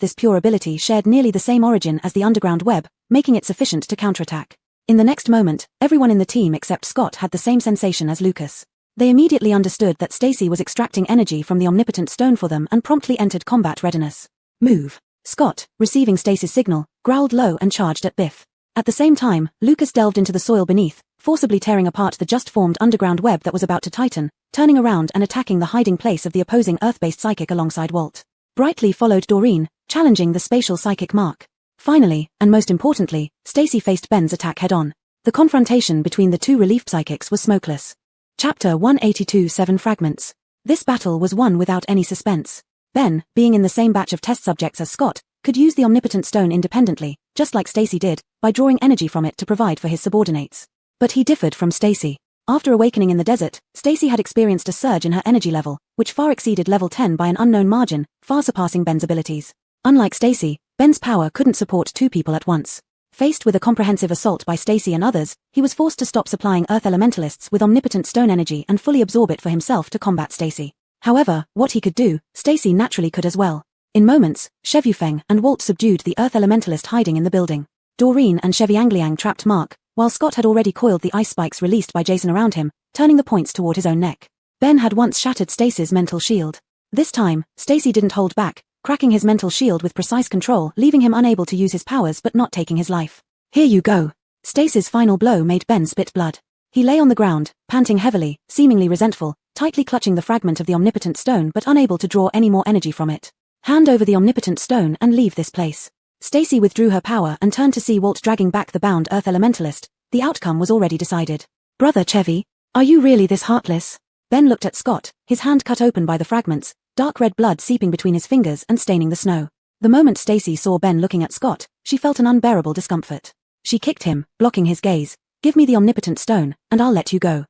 this pure ability shared nearly the same origin as the underground web, making it sufficient to counterattack. In the next moment, everyone in the team except Scott had the same sensation as Lucas. They immediately understood that Stacy was extracting energy from the omnipotent stone for them and promptly entered combat readiness. Move. Scott, receiving Stacy's signal, growled low and charged at Biff. At the same time, Lucas delved into the soil beneath, forcibly tearing apart the just-formed underground web that was about to tighten, turning around and attacking the hiding place of the opposing Earth-based psychic alongside Walt. Brightly followed Doreen, challenging the spatial psychic Mark. Finally, and most importantly, Stacy faced Ben's attack head-on. The confrontation between the 2 relief psychics was smokeless. Chapter 182 7 Fragments. This battle was won without any suspense. Ben, being in the same batch of test subjects as Scott, could use the omnipotent stone independently, just like Stacy did, by drawing energy from it to provide for his subordinates. But he differed from Stacy. After awakening in the desert, Stacy had experienced a surge in her energy level, which far exceeded level 10 by an unknown margin, far surpassing Ben's abilities. Unlike Stacy, Ben's power couldn't support 2 people at once. Faced with a comprehensive assault by Stacy and others, he was forced to stop supplying Earth elementalists with omnipotent stone energy and fully absorb it for himself to combat Stacy. However, what he could do, Stacy naturally could as well. In moments, Shevufeng and Walt subdued the Earth elementalist hiding in the building. Doreen and Sheviangliang trapped Mark, while Scott had already coiled the ice spikes released by Jason around him, turning the points toward his own neck. Ben had once shattered Stacy's mental shield. This time, Stacy didn't hold back, cracking his mental shield with precise control, leaving him unable to use his powers but not taking his life. Here you go. Stacy's final blow made Ben spit blood. He lay on the ground, panting heavily, seemingly resentful, tightly clutching the fragment of the omnipotent stone but unable to draw any more energy from it. Hand over the omnipotent stone and leave this place. Stacy withdrew her power and turned to see Walt dragging back the bound Earth elementalist. The outcome was already decided. Brother Chevy, are you really this heartless? Ben looked at Scott, his hand cut open by the fragments, dark red blood seeping between his fingers and staining the snow. The moment Stacy saw Ben looking at Scott, she felt an unbearable discomfort. She kicked him, blocking his gaze. Give me the omnipotent stone, and I'll let you go.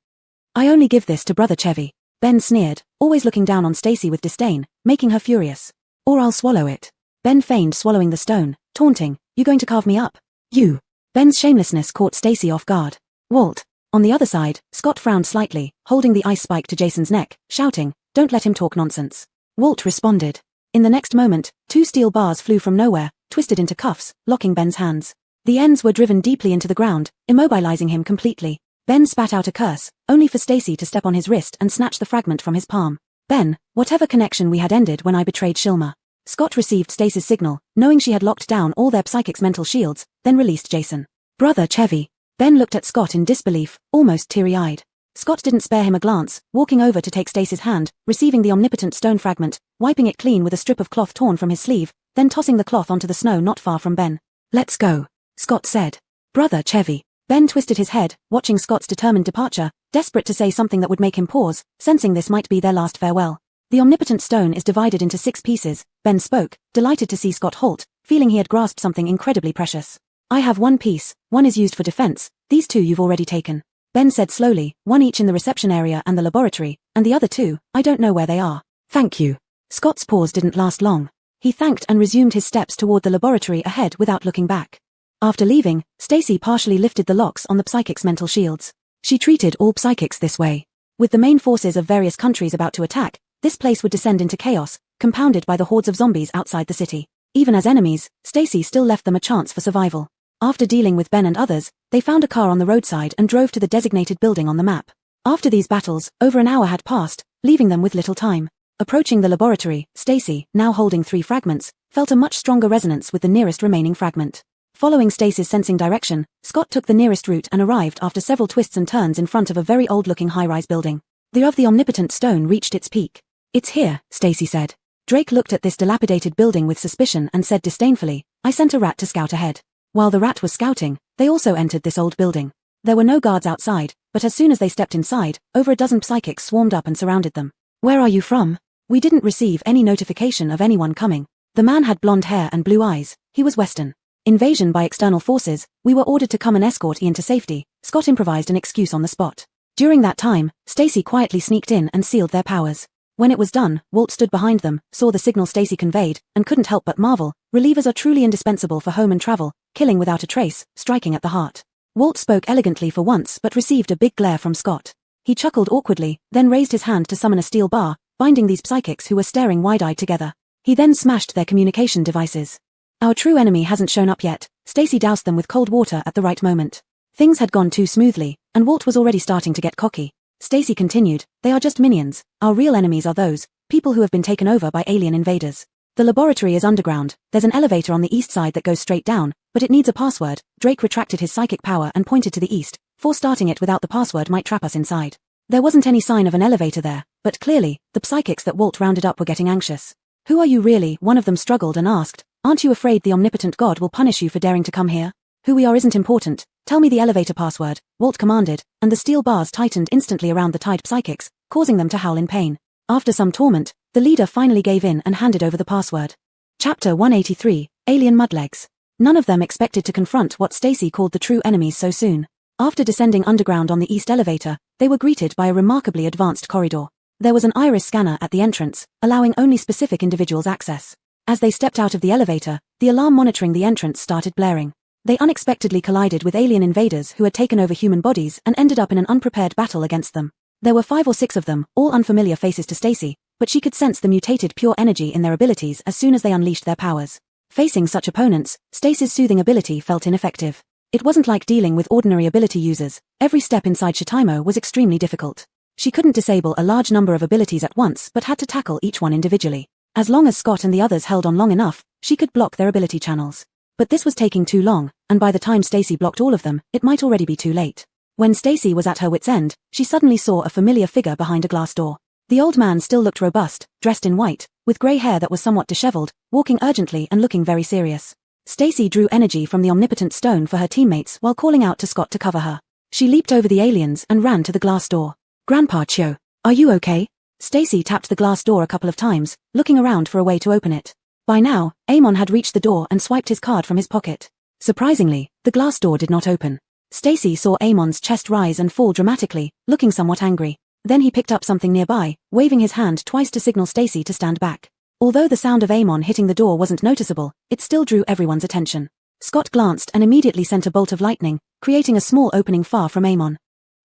I only give this to Brother Chevy. Ben sneered, always looking down on Stacy with disdain, making her furious. Or I'll swallow it. Ben feigned swallowing the stone, taunting, you going to carve me up? You. Ben's shamelessness caught Stacy off guard. Walt. On the other side, Scott frowned slightly, holding the ice spike to Jason's neck, shouting, don't let him talk nonsense. Walt responded. In the next moment, 2 steel bars flew from nowhere, twisted into cuffs, locking Ben's hands. The ends were driven deeply into the ground, immobilizing him completely. Ben spat out a curse, only for Stacy to step on his wrist and snatch the fragment from his palm. Ben, whatever connection we had ended when I betrayed Shilma. Scott received Stacy's signal, knowing she had locked down all their psychic's mental shields, then released Jason. Brother Chevy. Ben looked at Scott in disbelief, almost teary-eyed. Scott didn't spare him a glance, walking over to take Stacy's hand, receiving the omnipotent stone fragment, wiping it clean with a strip of cloth torn from his sleeve, then tossing the cloth onto the snow not far from Ben. Let's go, Scott said. Brother Chevy. Ben twisted his head, watching Scott's determined departure, desperate to say something that would make him pause, sensing this might be their last farewell. The omnipotent stone is divided into 6 pieces, Ben spoke, delighted to see Scott halt, feeling he had grasped something incredibly precious. I have 1 piece, 1 is used for defense, these 2 you've already taken. Ben said slowly, 1 each in the reception area and the laboratory, and the other 2, I don't know where they are. Thank you. Scott's pause didn't last long. He thanked and resumed his steps toward the laboratory ahead without looking back. After leaving, Stacy partially lifted the locks on the psychic's mental shields. She treated all psychics this way. With the main forces of various countries about to attack, this place would descend into chaos, compounded by the hordes of zombies outside the city. Even as enemies, Stacy still left them a chance for survival. After dealing with Ben and others, they found a car on the roadside and drove to the designated building on the map. After these battles, over an hour had passed, leaving them with little time. Approaching the laboratory, Stacy, now holding 3 fragments, felt a much stronger resonance with the nearest remaining fragment. Following Stacy's sensing direction, Scott took the nearest route and arrived after several twists and turns in front of a very old-looking high-rise building. The omnipotent stone reached its peak. It's here, Stacy said. Drake looked at this dilapidated building with suspicion and said disdainfully, I sent a rat to scout ahead. While the rat was scouting, they also entered this old building. There were no guards outside, but as soon as they stepped inside, over a dozen psychics swarmed up and surrounded them. Where are you from? We didn't receive any notification of anyone coming. The man had blonde hair and blue eyes. He was Western. Invasion by external forces, we were ordered to come and escort Ian to safety. Scott improvised an excuse on the spot. During that time, Stacy quietly sneaked in and sealed their powers. When it was done, Walt stood behind them, saw the signal Stacy conveyed, and couldn't help but marvel. Relievers are truly indispensable for home and travel, killing without a trace, striking at the heart. Walt spoke elegantly for once but received a big glare from Scott. He chuckled awkwardly, then raised his hand to summon a steel bar, binding these psychics who were staring wide-eyed together. He then smashed their communication devices. Our true enemy hasn't shown up yet. Stacy doused them with cold water at the right moment. Things had gone too smoothly, and Walt was already starting to get cocky. Stacy continued, they are just minions. Our real enemies are those people who have been taken over by alien invaders. The laboratory is underground. There's an elevator on the east side that goes straight down, but it needs a password. Drake retracted his psychic power and pointed to the east, for starting it without the password might trap us inside. There wasn't any sign of an elevator there, but clearly, the psychics that Walt rounded up were getting anxious. Who are you really? One of them struggled and asked. Aren't you afraid the omnipotent God will punish you for daring to come here? Who we are isn't important. Tell me the elevator password, Walt commanded, and the steel bars tightened instantly around the tied psychics, causing them to howl in pain. After some torment, the leader finally gave in and handed over the password. Chapter 183, Alien Mudlegs. None of them expected to confront what Stacy called the true enemies so soon. After descending underground on the east elevator, they were greeted by a remarkably advanced corridor. There was an iris scanner at the entrance, allowing only specific individuals access. As they stepped out of the elevator, the alarm monitoring the entrance started blaring. They unexpectedly collided with alien invaders who had taken over human bodies and ended up in an unprepared battle against them. There were 5 or 6 of them, all unfamiliar faces to Stacy, but she could sense the mutated pure energy in their abilities as soon as they unleashed their powers. Facing such opponents, Stacy's soothing ability felt ineffective. It wasn't like dealing with ordinary ability users. Every step inside Shitaimo was extremely difficult. She couldn't disable a large number of abilities at once but had to tackle each one individually. As long as Scott and the others held on long enough, she could block their ability channels. But this was taking too long, and by the time Stacy blocked all of them, it might already be too late. When Stacy was at her wit's end, she suddenly saw a familiar figure behind a glass door. The old man still looked robust, dressed in white, with grey hair that was somewhat disheveled, walking urgently and looking very serious. Stacy drew energy from the omnipotent stone for her teammates while calling out to Scott to cover her. She leaped over the aliens and ran to the glass door. Grandpa Chio, are you okay? Stacy tapped the glass door a couple of times, looking around for a way to open it. By now, Amon had reached the door and swiped his card from his pocket. Surprisingly, the glass door did not open. Stacy saw Amon's chest rise and fall dramatically, looking somewhat angry. Then he picked up something nearby, waving his hand twice to signal Stacy to stand back. Although the sound of Amon hitting the door wasn't noticeable, it still drew everyone's attention. Scott glanced and immediately sent a bolt of lightning, creating a small opening far from Amon.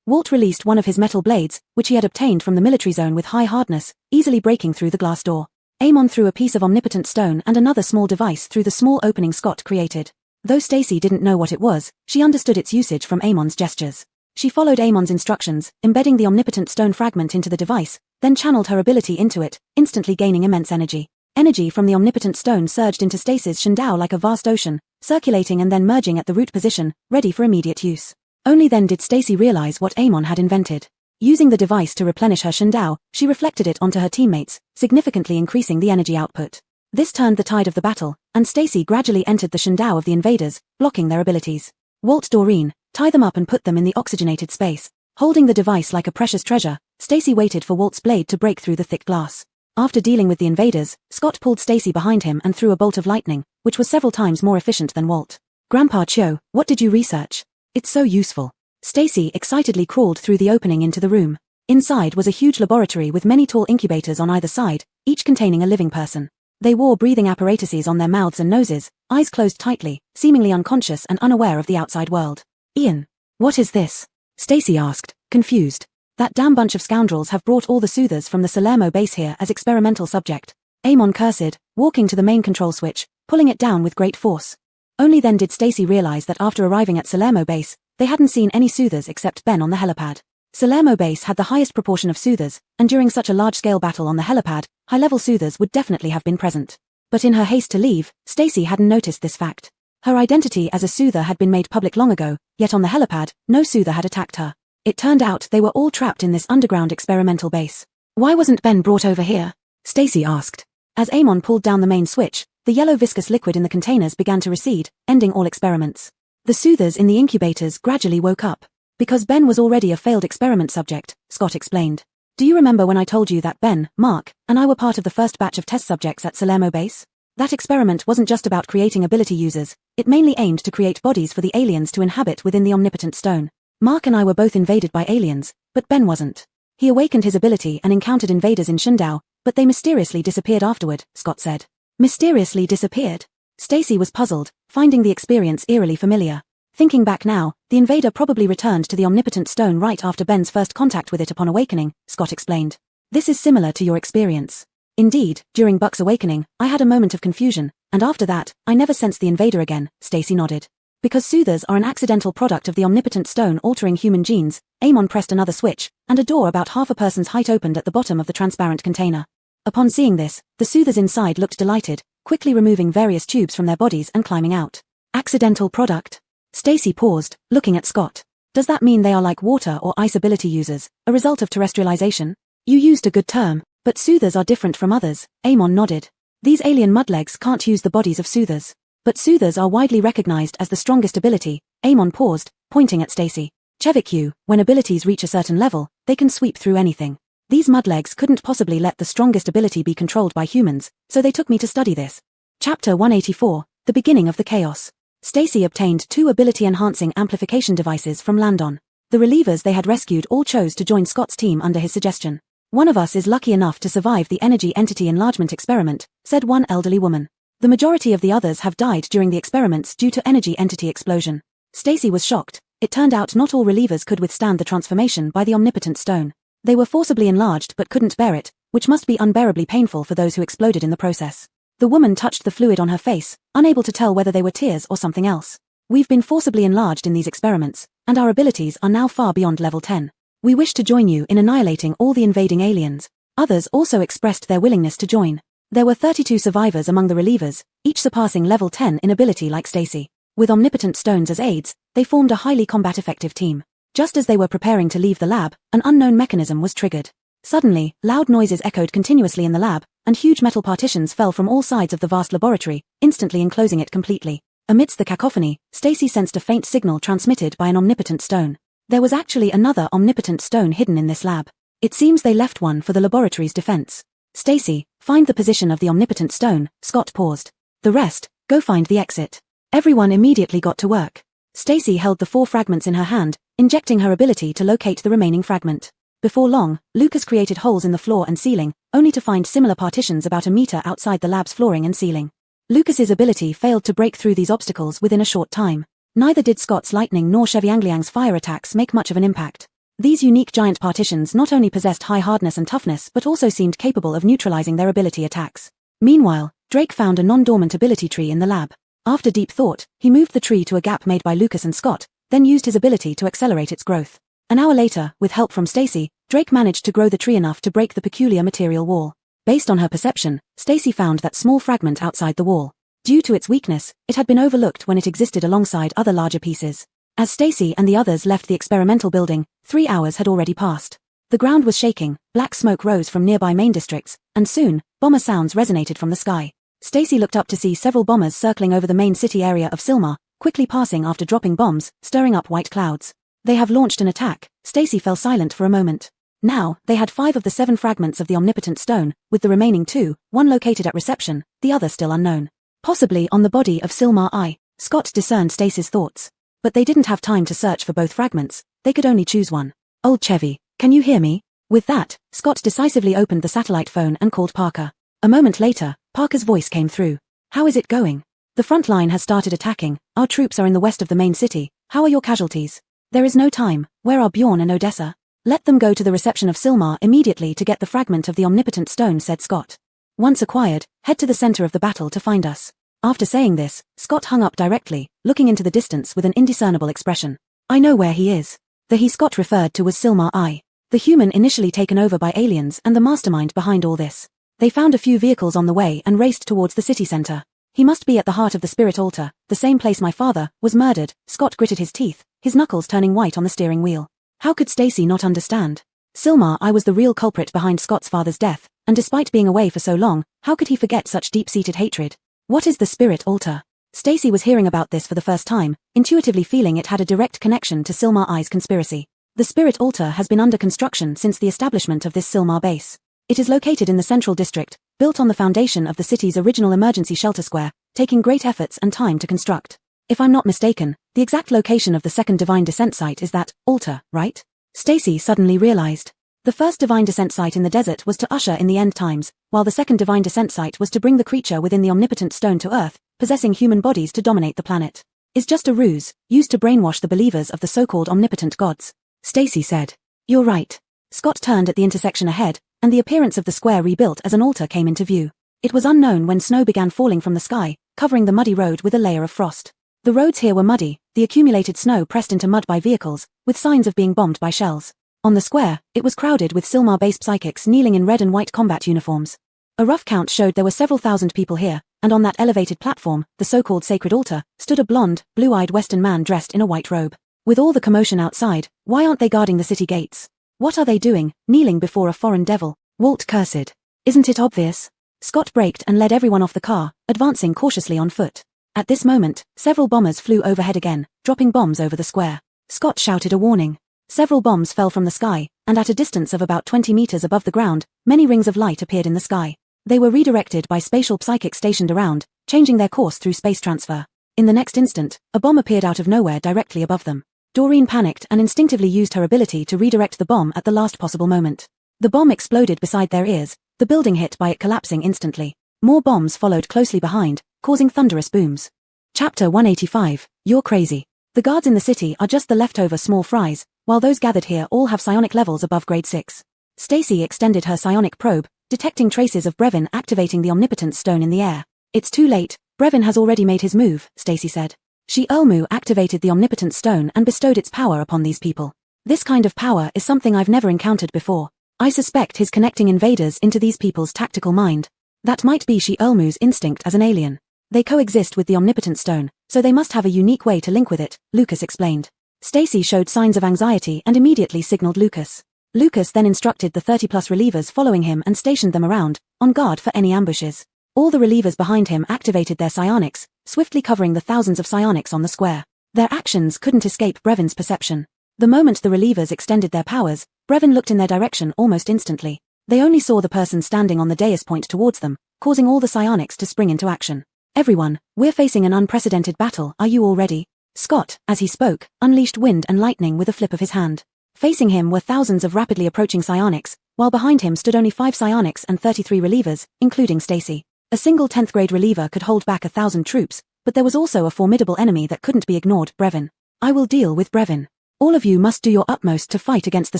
Walt released one of his metal blades, which he had obtained from the military zone with high hardness, easily breaking through the glass door. Amon threw a piece of omnipotent stone and another small device through the small opening Scott created. Though Stacy didn't know what it was, she understood its usage from Amon's gestures. She followed Amon's instructions, embedding the omnipotent stone fragment into the device, then channeled her ability into it, instantly gaining immense energy. Energy from the omnipotent stone surged into Stacy's Shindao like a vast ocean, circulating and then merging at the root position, ready for immediate use. Only then did Stacy realize what Amon had invented. Using the device to replenish her Shindao, she reflected it onto her teammates, significantly increasing the energy output. This turned the tide of the battle, and Stacy gradually entered the Shindao of the invaders, blocking their abilities. Walt Doreen, tie them up and put them in the oxygenated space. Holding the device like a precious treasure, Stacy waited for Walt's blade to break through the thick glass. After dealing with the invaders, Scott pulled Stacy behind him and threw a bolt of lightning, which was several times more efficient than Walt. Grandpa Cho, what did you research? It's so useful. Stacy excitedly crawled through the opening into the room. Inside was a huge laboratory with many tall incubators on either side, each containing a living person. They wore breathing apparatuses on their mouths and noses, eyes closed tightly, seemingly unconscious and unaware of the outside world. Ian, what is this? Stacy asked, confused. That damn bunch of scoundrels have brought all the soothers from the Salerno base here as experimental subject. Amon cursed, walking to the main control switch, pulling it down with great force. Only then did Stacy realize that after arriving at Salerno base, they hadn't seen any soothers except Ben on the helipad. Salerno base had the highest proportion of soothers, and during such a large-scale battle on the helipad, high-level soothers would definitely have been present. But in her haste to leave, Stacy hadn't noticed this fact. Her identity as a soother had been made public long ago, yet on the helipad, no soother had attacked her. It turned out they were all trapped in this underground experimental base. Why wasn't Ben brought over here? Stacy asked. As Amon pulled down the main switch, the yellow viscous liquid in the containers began to recede, ending all experiments. The soothers in the incubators gradually woke up. Because Ben was already a failed experiment subject, Scott explained. Do you remember when I told you that Ben, Mark, and I were part of the first batch of test subjects at Salerno base? That experiment wasn't just about creating ability users, it mainly aimed to create bodies for the aliens to inhabit within the omnipotent stone. Mark and I were both invaded by aliens, but Ben wasn't. He awakened his ability and encountered invaders in Shindao, but they mysteriously disappeared afterward, Scott said. Mysteriously disappeared? Stacy was puzzled, finding the experience eerily familiar. Thinking back now, the invader probably returned to the omnipotent stone right after Ben's first contact with it upon awakening, Scott explained. This is similar to your experience. Indeed, during Buck's awakening, I had a moment of confusion, and after that, I never sensed the invader again, Stacy nodded. Because soothers are an accidental product of the omnipotent stone altering human genes, Amon pressed another switch, and a door about half a person's height opened at the bottom of the transparent container. Upon seeing this, the soothers inside looked delighted, quickly removing various tubes from their bodies and climbing out. Accidental product? Stacy paused, looking at Scott. Does that mean they are like water or ice ability users, a result of terrestrialization? You used a good term, but soothers are different from others, Amon nodded. These alien mudlegs can't use the bodies of soothers. But soothers are widely recognized as the strongest ability, Amon paused, pointing at Stacy. Chevikyu, when abilities reach a certain level, they can sweep through anything. These mudlegs couldn't possibly let the strongest ability be controlled by humans, so they took me to study this. Chapter 184, The Beginning of the Chaos. Stacy obtained 2 ability-enhancing amplification devices from Landon. The relievers they had rescued all chose to join Scott's team under his suggestion. One of us is lucky enough to survive the energy entity enlargement experiment, said one elderly woman. The majority of the others have died during the experiments due to energy entity explosion. Stacy was shocked. It turned out not all relievers could withstand the transformation by the omnipotent stone. They were forcibly enlarged but couldn't bear it, which must be unbearably painful for those who exploded in the process. The woman touched the fluid on her face, unable to tell whether they were tears or something else. We've been forcibly enlarged in these experiments, and our abilities are now far beyond level 10. We wish to join you in annihilating all the invading aliens. Others also expressed their willingness to join. There were 32 survivors among the relievers, each surpassing level 10 in ability like Stacy. With omnipotent stones as aides, they formed a highly combat-effective team. Just as they were preparing to leave the lab, an unknown mechanism was triggered. Suddenly, loud noises echoed continuously in the lab, and huge metal partitions fell from all sides of the vast laboratory, instantly enclosing it completely. Amidst the cacophony, Stacy sensed a faint signal transmitted by an omnipotent stone. There was actually another omnipotent stone hidden in this lab. It seems they left one for the laboratory's defense. Stacy, find the position of the omnipotent stone, Scott paused. The rest, go find the exit. Everyone immediately got to work. Stacy held the 4 fragments in her hand, injecting her ability to locate the remaining fragment. Before long, Lucas created holes in the floor and ceiling, only to find similar partitions about a meter outside the lab's flooring and ceiling. Lucas's ability failed to break through these obstacles within a short time. Neither did Scott's lightning nor Sheviangliang's fire attacks make much of an impact. These unique giant partitions not only possessed high hardness and toughness but also seemed capable of neutralizing their ability attacks. Meanwhile, Drake found a non-dormant ability tree in the lab. After deep thought, he moved the tree to a gap made by Lucas and Scott, then used his ability to accelerate its growth. An hour later, with help from Stacy, Drake managed to grow the tree enough to break the peculiar material wall. Based on her perception, Stacy found that small fragment outside the wall. Due to its weakness, it had been overlooked when it existed alongside other larger pieces. As Stacy and the others left the experimental building, 3 hours had already passed. The ground was shaking, black smoke rose from nearby main districts, and soon, bomber sounds resonated from the sky. Stacy looked up to see several bombers circling over the main city area of Silmar, quickly passing after dropping bombs, stirring up white clouds. They have launched an attack. Stacy fell silent for a moment. Now, they had 5 of the 7 fragments of the omnipotent stone, with the remaining 2, one located at reception, the other still unknown. Possibly on the body of Silmar I. Scott discerned Stacy's thoughts. But they didn't have time to search for both fragments, they could only choose one. Old Chevy, can you hear me? With that, Scott decisively opened the satellite phone and called Parker. A moment later, Parker's voice came through. How is it going? The front line has started attacking, our troops are in the west of the main city, how are your casualties? There is no time, where are Bjorn and Odessa? Let them go to the reception of Silmar immediately to get the fragment of the omnipotent stone, said Scott. Once acquired, head to the center of the battle to find us. After saying this, Scott hung up directly, looking into the distance with an indiscernible expression. I know where he is. The he Scott referred to was Silmar I, the human initially taken over by aliens and the mastermind behind all this. They found a few vehicles on the way and raced towards the city center. He must be at the heart of the spirit altar, the same place my father was murdered. Scott gritted his teeth, his knuckles turning white on the steering wheel. How could Stacy not understand? Silmar I was the real culprit behind Scott's father's death, and despite being away for so long, how could he forget such deep-seated hatred? What is the spirit altar? Stacy was hearing about this for the first time, intuitively feeling it had a direct connection to Silmar I's conspiracy. The spirit altar has been under construction since the establishment of this Silmar base. It is located in the central district, built on the foundation of the city's original emergency shelter square, taking great efforts and time to construct. If I'm not mistaken, the exact location of the second divine descent site is that altar, right? Stacy suddenly realized. The first divine descent site in the desert was to usher in the end times, while the second divine descent site was to bring the creature within the omnipotent stone to Earth, possessing human bodies to dominate the planet. Is just a ruse, used to brainwash the believers of the so-called omnipotent gods. Stacy said. You're right. Scott turned at the intersection ahead, and the appearance of the square rebuilt as an altar came into view. It was unknown when snow began falling from the sky, covering the muddy road with a layer of frost. The roads here were muddy, the accumulated snow pressed into mud by vehicles, with signs of being bombed by shells. On the square, it was crowded with Silmar-based psychics kneeling in red and white combat uniforms. A rough count showed there were several thousand people here, and on that elevated platform, the so-called sacred altar, stood a blonde, blue-eyed Western man dressed in a white robe. With all the commotion outside, why aren't they guarding the city gates? What are they doing, kneeling before a foreign devil? Walt cursed. Isn't it obvious? Scott braked and led everyone off the car, advancing cautiously on foot. At this moment, several bombers flew overhead again, dropping bombs over the square. Scott shouted a warning. Several bombs fell from the sky, and at a distance of about 20 meters above the ground, many rings of light appeared in the sky. They were redirected by spatial psychics stationed around, changing their course through space transfer. In the next instant, a bomb appeared out of nowhere directly above them. Doreen panicked and instinctively used her ability to redirect the bomb at the last possible moment. The bomb exploded beside their ears, the building hit by it collapsing instantly. More bombs followed closely behind, causing thunderous booms. Chapter 185, You're Crazy. The guards in the city are just the leftover small fries, while those gathered here all have psionic levels above grade 6. Stacy extended her psionic probe, detecting traces of Brevin activating the omnipotent stone in the air. It's too late, Brevin has already made his move, Stacy said. She Elmu activated the omnipotent stone and bestowed its power upon these people. This kind of power is something I've never encountered before. I suspect he's connecting invaders into these people's tactical mind. That might be She Elmu's instinct as an alien. They coexist with the omnipotent stone, so they must have a unique way to link with it, Lucas explained. Stacy showed signs of anxiety and immediately signaled Lucas. Lucas then instructed the 30-plus relievers following him and stationed them around, on guard for any ambushes. All the relievers behind him activated their psionics, swiftly covering the thousands of psionics on the square. Their actions couldn't escape Brevin's perception. The moment the relievers extended their powers, Brevin looked in their direction almost instantly. They only saw the person standing on the dais point towards them, causing all the psionics to spring into action. Everyone, we're facing an unprecedented battle, are you all ready? Scott, as he spoke, unleashed wind and lightning with a flip of his hand. Facing him were thousands of rapidly approaching psionics, while behind him stood only 5 psionics and 33 relievers, including Stacy. A single 10th grade reliever could hold back 1,000 troops, but there was also a formidable enemy that couldn't be ignored, Brevin. I will deal with Brevin. All of you must do your utmost to fight against the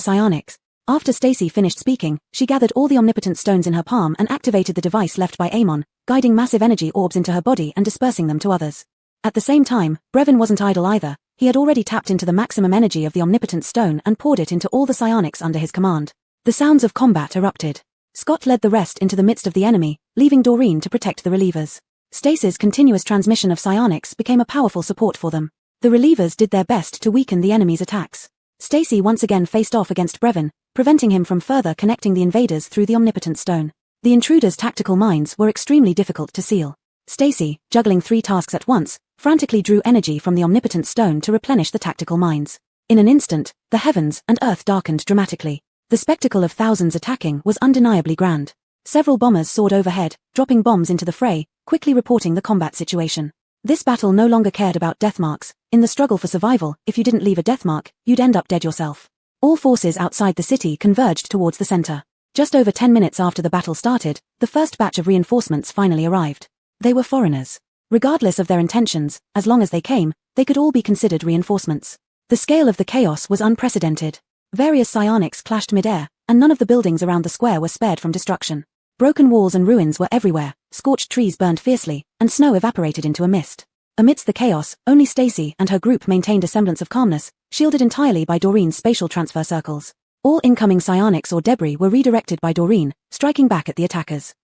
psionics. After Stacy finished speaking, she gathered all the omnipotent stones in her palm and activated the device left by Amon, guiding massive energy orbs into her body and dispersing them to others. At the same time, Brevin wasn't idle either. He had already tapped into the maximum energy of the omnipotent stone and poured it into all the psionics under his command. The sounds of combat erupted. Scott led the rest into the midst of the enemy, leaving Doreen to protect the relievers. Stacy's continuous transmission of psionics became a powerful support for them. The relievers did their best to weaken the enemy's attacks. Stacy once again faced off against Brevin, preventing him from further connecting the invaders through the omnipotent stone. The intruders' tactical minds were extremely difficult to seal. Stacy, juggling 3 tasks at once, frantically drew energy from the omnipotent stone to replenish the tactical minds. In an instant, the heavens and earth darkened dramatically. The spectacle of thousands attacking was undeniably grand. Several bombers soared overhead, dropping bombs into the fray, quickly reporting the combat situation. This battle no longer cared about deathmarks. In the struggle for survival, if you didn't leave a deathmark, you'd end up dead yourself. All forces outside the city converged towards the center. Just over 10 minutes after the battle started, the first batch of reinforcements finally arrived. They were foreigners. Regardless of their intentions, as long as they came, they could all be considered reinforcements. The scale of the chaos was unprecedented. Various psionics clashed mid-air, and none of the buildings around the square were spared from destruction. Broken walls and ruins were everywhere, scorched trees burned fiercely, and snow evaporated into a mist. Amidst the chaos, only Stacy and her group maintained a semblance of calmness, shielded entirely by Doreen's spatial transfer circles. All incoming psionics or debris were redirected by Doreen, striking back at the attackers.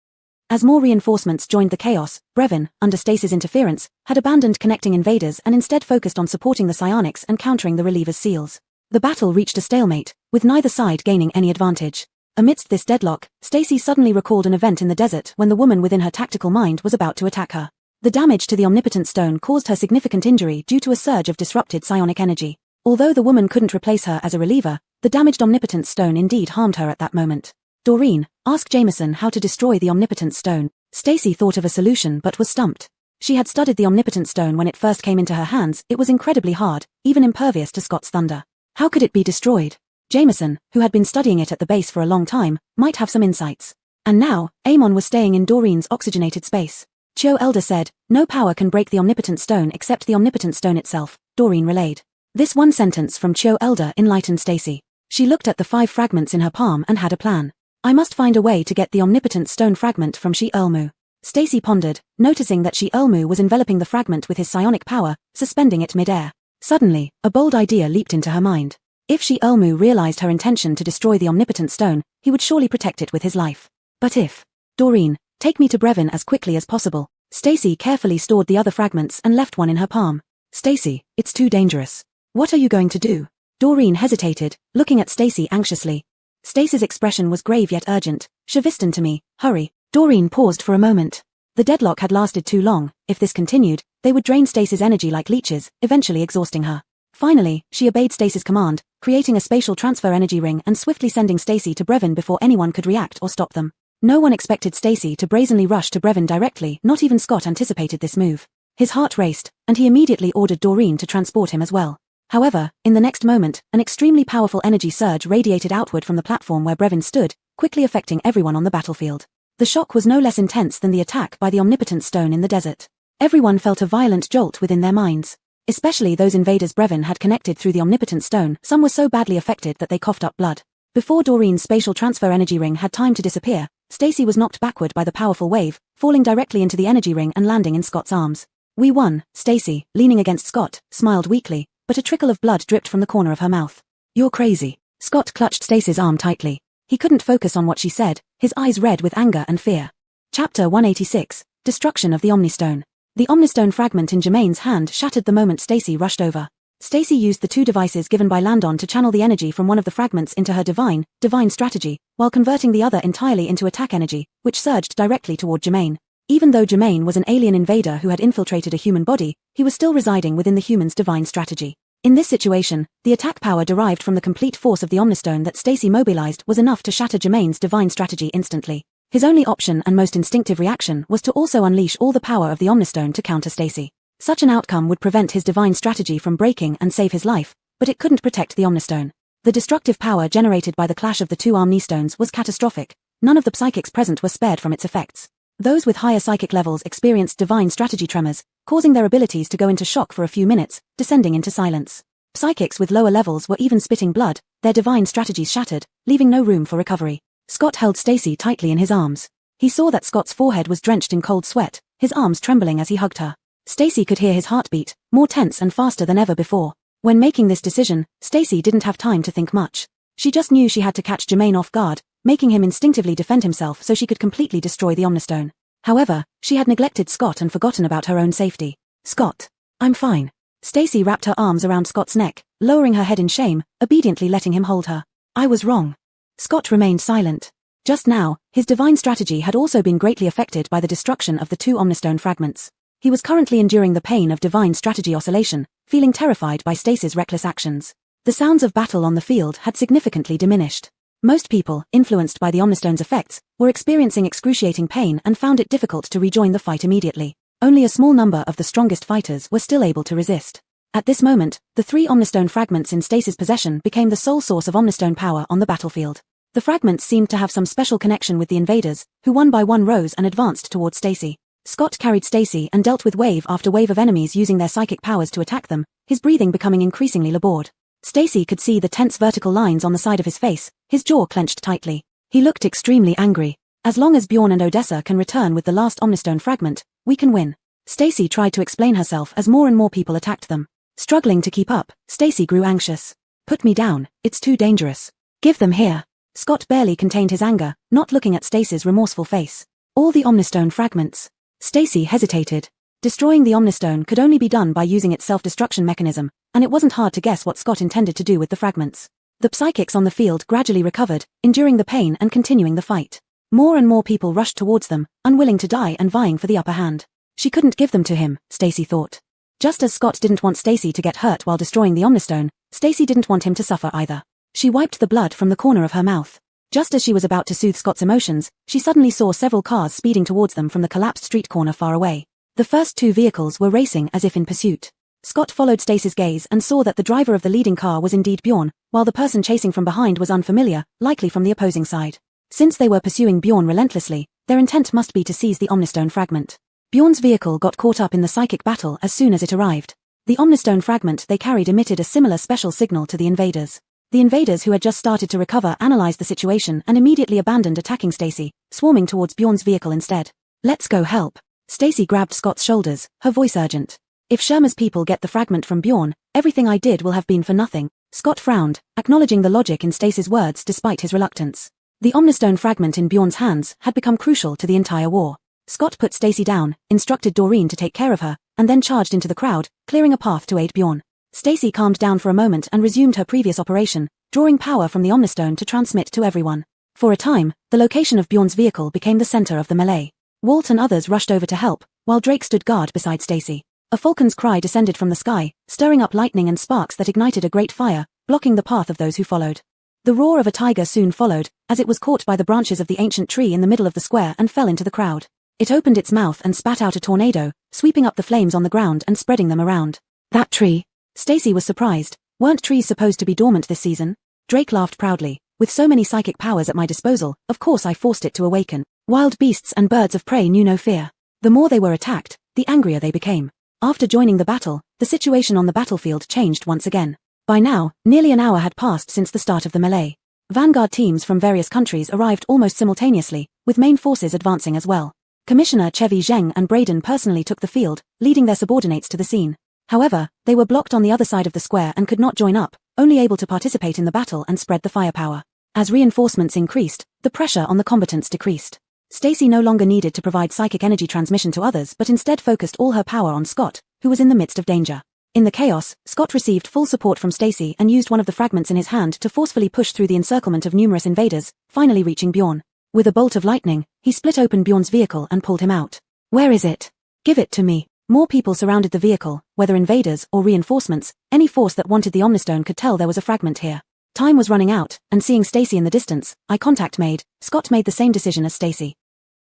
As more reinforcements joined the chaos, Brevin, under Stacy's interference, had abandoned connecting invaders and instead focused on supporting the psionics and countering the relievers' seals. The battle reached a stalemate, with neither side gaining any advantage. Amidst this deadlock, Stacy suddenly recalled an event in the desert when the woman within her tactical mind was about to attack her. The damage to the omnipotent stone caused her significant injury due to a surge of disrupted psionic energy. Although the woman couldn't replace her as a reliever, the damaged omnipotent stone indeed harmed her at that moment. Doreen, ask Jameson how to destroy the omnipotent stone. Stacy thought of a solution but was stumped. She had studied the omnipotent stone when it first came into her hands. It was incredibly hard, even impervious to Scott's thunder. How could it be destroyed? Jameson, who had been studying it at the base for a long time, might have some insights. And now, Amon was staying in Doreen's oxygenated space. Chio Elder said, no power can break the omnipotent stone except the omnipotent stone itself, Doreen relayed. This one sentence from Chio Elder enlightened Stacy. She looked at the 5 fragments in her palm and had a plan. I must find a way to get the omnipotent stone fragment from Shi Earlmu. Stacy pondered, noticing that Shi Earlmu was enveloping the fragment with his psionic power, suspending it mid-air. Suddenly, a bold idea leaped into her mind. If Shi Earlmu realized her intention to destroy the omnipotent stone, he would surely protect it with his life. But if... Doreen, take me to Brevin as quickly as possible. Stacy carefully stored the other fragments and left one in her palm. Stacy, it's too dangerous. What are you going to do? Doreen hesitated, looking at Stacy anxiously. Stacy's expression was grave yet urgent. Shavistan to me, hurry. Doreen paused for a moment. The deadlock had lasted too long. If this continued, they would drain Stacy's energy like leeches, eventually exhausting her. Finally, she obeyed Stacy's command, creating a spatial transfer energy ring and swiftly sending Stacy to Brevin before anyone could react or stop them. No one expected Stacy to brazenly rush to Brevin directly. Not even Scott anticipated this move. His heart raced, and he immediately ordered Doreen to transport him as well. However, in the next moment, an extremely powerful energy surge radiated outward from the platform where Brevin stood, quickly affecting everyone on the battlefield. The shock was no less intense than the attack by the omnipotent stone in the desert. Everyone felt a violent jolt within their minds. Especially those invaders Brevin had connected through the omnipotent stone. Some were so badly affected that they coughed up blood. Before Doreen's spatial transfer energy ring had time to disappear, Stacy was knocked backward by the powerful wave, falling directly into the energy ring and landing in Scott's arms. We won. Stacy, leaning against Scott, smiled weakly, but a trickle of blood dripped from the corner of her mouth. You're crazy. Scott clutched Stacy's arm tightly. He couldn't focus on what she said, his eyes red with anger and fear. Chapter 186, Destruction of the Omnistone. The Omnistone fragment in Jermaine's hand shattered the moment Stacy rushed over. Stacy used the 2 devices given by Landon to channel the energy from one of the fragments into her divine strategy, while converting the other entirely into attack energy, which surged directly toward Jermaine. Even though Jermaine was an alien invader who had infiltrated a human body, he was still residing within the human's divine strategy. In this situation, the attack power derived from the complete force of the Omnistone that Stacy mobilized was enough to shatter Jermaine's divine strategy instantly. His only option and most instinctive reaction was to also unleash all the power of the Omnistone to counter Stacy. Such an outcome would prevent his divine strategy from breaking and save his life, but it couldn't protect the Omnistone. The destructive power generated by the clash of the 2 Omnistones was catastrophic. None of the psychics present were spared from its effects. Those with higher psychic levels experienced divine strategy tremors, causing their abilities to go into shock for a few minutes, descending into silence. Psychics with lower levels were even spitting blood, their divine strategies shattered, leaving no room for recovery. Scott held Stacy tightly in his arms. He saw that Scott's forehead was drenched in cold sweat, his arms trembling as he hugged her. Stacy could hear his heartbeat, more tense and faster than ever before. When making this decision, Stacy didn't have time to think much. She just knew she had to catch Jermaine off guard, making him instinctively defend himself so she could completely destroy the Omnistone. However, she had neglected Scott and forgotten about her own safety. Scott. I'm fine. Stacy wrapped her arms around Scott's neck, lowering her head in shame, obediently letting him hold her. I was wrong. Scott remained silent. Just now, his divine strategy had also been greatly affected by the destruction of the 2 Omnistone fragments. He was currently enduring the pain of divine strategy oscillation, feeling terrified by Stacy's reckless actions. The sounds of battle on the field had significantly diminished. Most people, influenced by the Omnistone's effects, were experiencing excruciating pain and found it difficult to rejoin the fight immediately. Only a small number of the strongest fighters were still able to resist. At this moment, the 3 Omnistone fragments in Stacy's possession became the sole source of Omnistone power on the battlefield. The fragments seemed to have some special connection with the invaders, who one by one rose and advanced towards Stacy. Scott carried Stacy and dealt with wave after wave of enemies using their psychic powers to attack them, his breathing becoming increasingly labored. Stacy could see the tense vertical lines on the side of his face, his jaw clenched tightly. He looked extremely angry. As long as Bjorn and Odessa can return with the last Omnistone fragment, we can win. Stacy tried to explain herself as more and more people attacked them. Struggling to keep up, Stacy grew anxious. Put me down, it's too dangerous. Give them here. Scott barely contained his anger, not looking at Stacy's remorseful face. All the Omnistone fragments. Stacy hesitated. Destroying the Omnistone could only be done by using its self-destruction mechanism, and it wasn't hard to guess what Scott intended to do with the fragments. The psychics on the field gradually recovered, enduring the pain and continuing the fight. More and more people rushed towards them, unwilling to die and vying for the upper hand. She couldn't give them to him, Stacy thought. Just as Scott didn't want Stacy to get hurt while destroying the Omnistone, Stacy didn't want him to suffer either. She wiped the blood from the corner of her mouth. Just as she was about to soothe Scott's emotions, she suddenly saw several cars speeding towards them from the collapsed street corner far away. The first 2 vehicles were racing as if in pursuit. Scott followed Stacy's gaze and saw that the driver of the leading car was indeed Bjorn, while the person chasing from behind was unfamiliar, likely from the opposing side. Since they were pursuing Bjorn relentlessly, their intent must be to seize the Omnistone fragment. Bjorn's vehicle got caught up in the psychic battle as soon as it arrived. The Omnistone fragment they carried emitted a similar special signal to the invaders. The invaders who had just started to recover analyzed the situation and immediately abandoned attacking Stacy, swarming towards Bjorn's vehicle instead. Let's go help. Stacy grabbed Scott's shoulders, her voice urgent. If Sherma's people get the fragment from Bjorn, everything I did will have been for nothing. Scott frowned, acknowledging the logic in Stacy's words despite his reluctance. The Omnistone fragment in Bjorn's hands had become crucial to the entire war. Scott put Stacy down, instructed Doreen to take care of her, and then charged into the crowd, clearing a path to aid Bjorn. Stacy calmed down for a moment and resumed her previous operation, drawing power from the Omnistone to transmit to everyone. For a time, the location of Bjorn's vehicle became the center of the melee. Walt and others rushed over to help, while Drake stood guard beside Stacy. A falcon's cry descended from the sky, stirring up lightning and sparks that ignited a great fire, blocking the path of those who followed. The roar of a tiger soon followed, as it was caught by the branches of the ancient tree in the middle of the square and fell into the crowd. It opened its mouth and spat out a tornado, sweeping up the flames on the ground and spreading them around. That tree. Stacy was surprised. Weren't trees supposed to be dormant this season? Drake laughed proudly. With so many psychic powers at my disposal, of course I forced it to awaken. Wild beasts and birds of prey knew no fear. The more they were attacked, the angrier they became. After joining the battle, the situation on the battlefield changed once again. By now, nearly an hour had passed since the start of the melee. Vanguard teams from various countries arrived almost simultaneously, with main forces advancing as well. Commissioner Chevy Zheng and Braden personally took the field, leading their subordinates to the scene. However, they were blocked on the other side of the square and could not join up, only able to participate in the battle and spread the firepower. As reinforcements increased, the pressure on the combatants decreased. Stacy no longer needed to provide psychic energy transmission to others but instead focused all her power on Scott, who was in the midst of danger. In the chaos, Scott received full support from Stacy and used one of the fragments in his hand to forcefully push through the encirclement of numerous invaders, finally reaching Bjorn. With a bolt of lightning, he split open Bjorn's vehicle and pulled him out. Where is it? Give it to me. More people surrounded the vehicle, whether invaders or reinforcements. Any force that wanted the Omnistone could tell there was a fragment here. Time was running out, and seeing Stacy in the distance, eye contact made, Scott made the same decision as Stacy.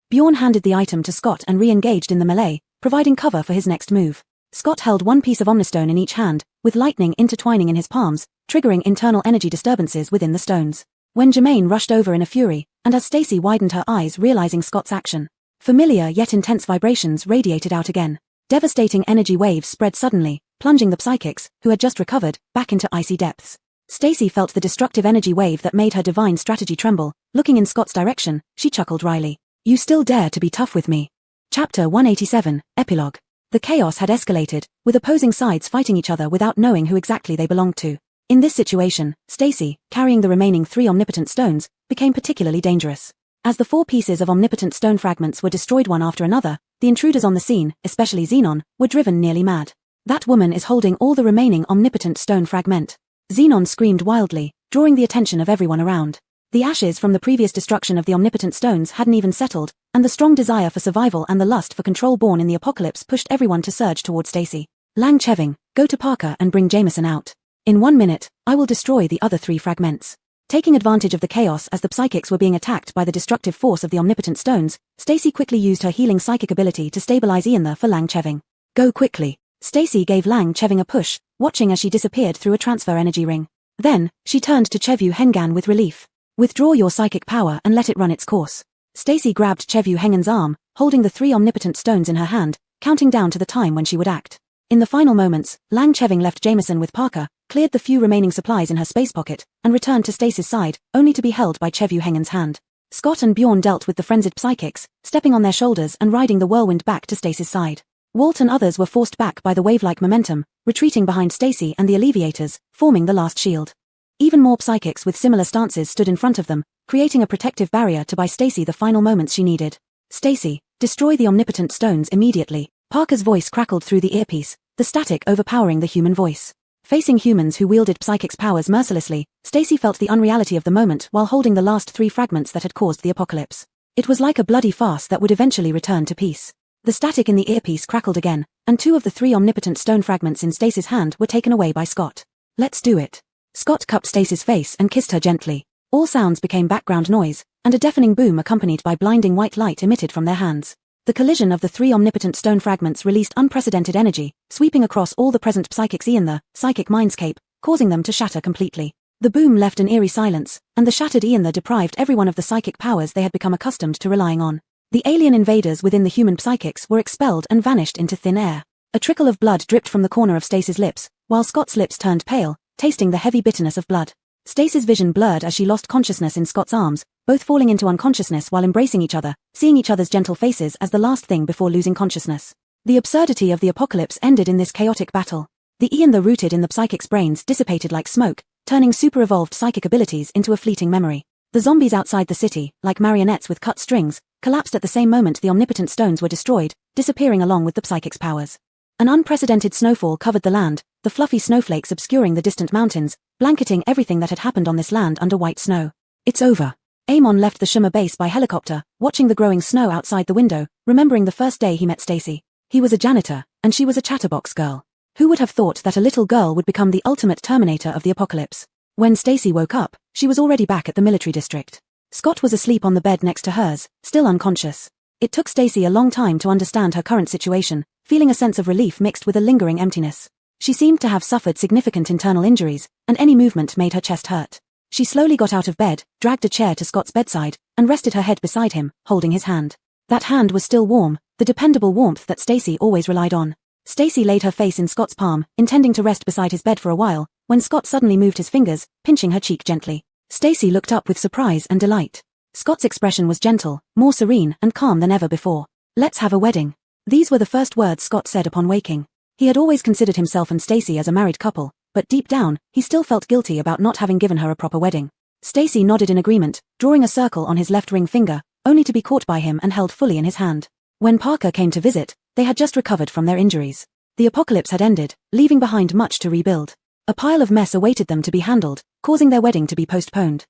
Bjorn handed the item to Scott and re-engaged in the melee, providing cover for his next move. Scott held one piece of Omnistone in each hand, with lightning intertwining in his palms, triggering internal energy disturbances within the stones. When Jermaine rushed over in a fury, and as Stacy widened her eyes realizing Scott's action, familiar yet intense vibrations radiated out again. Devastating energy waves spread suddenly, plunging the psychics, who had just recovered, back into icy depths. Stacy felt the destructive energy wave that made her divine strategy tremble. Looking in Scott's direction, she chuckled wryly. You still dare to be tough with me. Chapter 187, Epilogue. The chaos had escalated, with opposing sides fighting each other without knowing who exactly they belonged to. In this situation, Stacy, carrying the remaining 3 omnipotent stones, became particularly dangerous. As the 4 pieces of omnipotent stone fragments were destroyed one after another, the intruders on the scene, especially Xenon, were driven nearly mad. That woman is holding all the remaining omnipotent stone fragment. Xenon screamed wildly, drawing the attention of everyone around. The ashes from the previous destruction of the omnipotent stones hadn't even settled, and the strong desire for survival and the lust for control born in the apocalypse pushed everyone to surge toward Stacy. Lang Cheving, go to Parker and bring Jameson out. In 1 minute, I will destroy the other 3 fragments. Taking advantage of the chaos as the psychics were being attacked by the destructive force of the omnipotent stones, Stacy quickly used her healing psychic ability to stabilize Ian for Lang Cheving. Go quickly. Stacy gave Lang Cheving a push, watching as she disappeared through a transfer energy ring. Then, she turned to Chevu Hengan with relief. Withdraw your psychic power and let it run its course. Stacy grabbed Chevu Hengan's arm, holding the 3 omnipotent stones in her hand, counting down to the time when she would act. In the final moments, Lang Cheving left Jameson with Parker, cleared the few remaining supplies in her space pocket, and returned to Stacy's side, only to be held by Chevu Hengan's hand. Scott and Bjorn dealt with the frenzied psychics, stepping on their shoulders and riding the whirlwind back to Stacy's side. Walt and others were forced back by the wave-like momentum, retreating behind Stacy and the Alleviators, forming the last shield. Even more psychics with similar stances stood in front of them, creating a protective barrier to buy Stacy the final moments she needed. Stacy, destroy the omnipotent stones immediately. Parker's voice crackled through the earpiece, the static overpowering the human voice. Facing humans who wielded psychics' powers mercilessly, Stacy felt the unreality of the moment while holding the last 3 fragments that had caused the apocalypse. It was like a bloody farce that would eventually return to peace. The static in the earpiece crackled again, and 2 of the 3 omnipotent stone fragments in Stacy's hand were taken away by Scott. Let's do it. Scott cupped Stacy's face and kissed her gently. All sounds became background noise, and a deafening boom accompanied by blinding white light emitted from their hands. The collision of the 3 omnipotent stone fragments released unprecedented energy, sweeping across all the present psychics in the psychic mindscape, causing them to shatter completely. The boom left an eerie silence, and the shattered deprived everyone of the psychic powers they had become accustomed to relying on. The alien invaders within the human psychics were expelled and vanished into thin air. A trickle of blood dripped from the corner of Stacy's lips, while Scott's lips turned pale, tasting the heavy bitterness of blood. Stacy's vision blurred as she lost consciousness in Scott's arms, both falling into unconsciousness while embracing each other, seeing each other's gentle faces as the last thing before losing consciousness. The absurdity of the apocalypse ended in this chaotic battle. The rooted in the psychic's brains dissipated like smoke, turning super-evolved psychic abilities into a fleeting memory. The zombies outside the city, like marionettes with cut strings, collapsed at the same moment the omnipotent stones were destroyed, disappearing along with the psychic's powers. An unprecedented snowfall covered the land, the fluffy snowflakes obscuring the distant mountains, blanketing everything that had happened on this land under white snow. It's over. Amon left the Shuma base by helicopter, watching the growing snow outside the window, remembering the first day he met Stacy. He was a janitor, and she was a chatterbox girl. Who would have thought that a little girl would become the ultimate terminator of the apocalypse? When Stacy woke up, she was already back at the military district. Scott was asleep on the bed next to hers, still unconscious. It took Stacy a long time to understand her current situation, feeling a sense of relief mixed with a lingering emptiness. She seemed to have suffered significant internal injuries, and any movement made her chest hurt. She slowly got out of bed, dragged a chair to Scott's bedside, and rested her head beside him, holding his hand. That hand was still warm, the dependable warmth that Stacy always relied on. Stacy laid her face in Scott's palm, intending to rest beside his bed for a while, when Scott suddenly moved his fingers, pinching her cheek gently. Stacy looked up with surprise and delight. Scott's expression was gentle, more serene and calm than ever before. Let's have a wedding. These were the first words Scott said upon waking. He had always considered himself and Stacy as a married couple, but deep down, he still felt guilty about not having given her a proper wedding. Stacy nodded in agreement, drawing a circle on his left ring finger, only to be caught by him and held fully in his hand. When Parker came to visit, they had just recovered from their injuries. The apocalypse had ended, leaving behind much to rebuild. A pile of mess awaited them to be handled, causing their wedding to be postponed.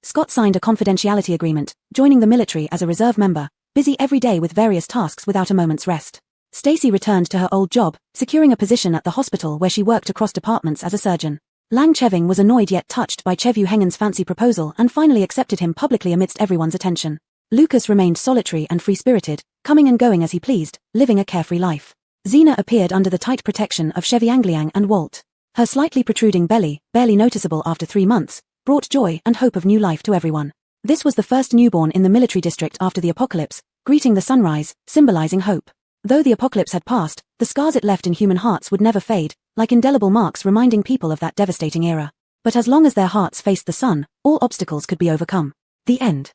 Scott signed a confidentiality agreement, joining the military as a reserve member, busy every day with various tasks without a moment's rest. Stacy returned to her old job, securing a position at the hospital where she worked across departments as a surgeon. Lang Cheving was annoyed yet touched by Chevu Hengan's fancy proposal and finally accepted him publicly amidst everyone's attention. Lucas remained solitary and free-spirited, coming and going as he pleased, living a carefree life. Xena appeared under the tight protection of Cheviangliang and Walt. Her slightly protruding belly, barely noticeable after 3 months, brought joy and hope of new life to everyone. This was the first newborn in the military district after the apocalypse, greeting the sunrise, symbolizing hope. Though the apocalypse had passed, the scars it left in human hearts would never fade, like indelible marks reminding people of that devastating era. But as long as their hearts faced the sun, all obstacles could be overcome. The end.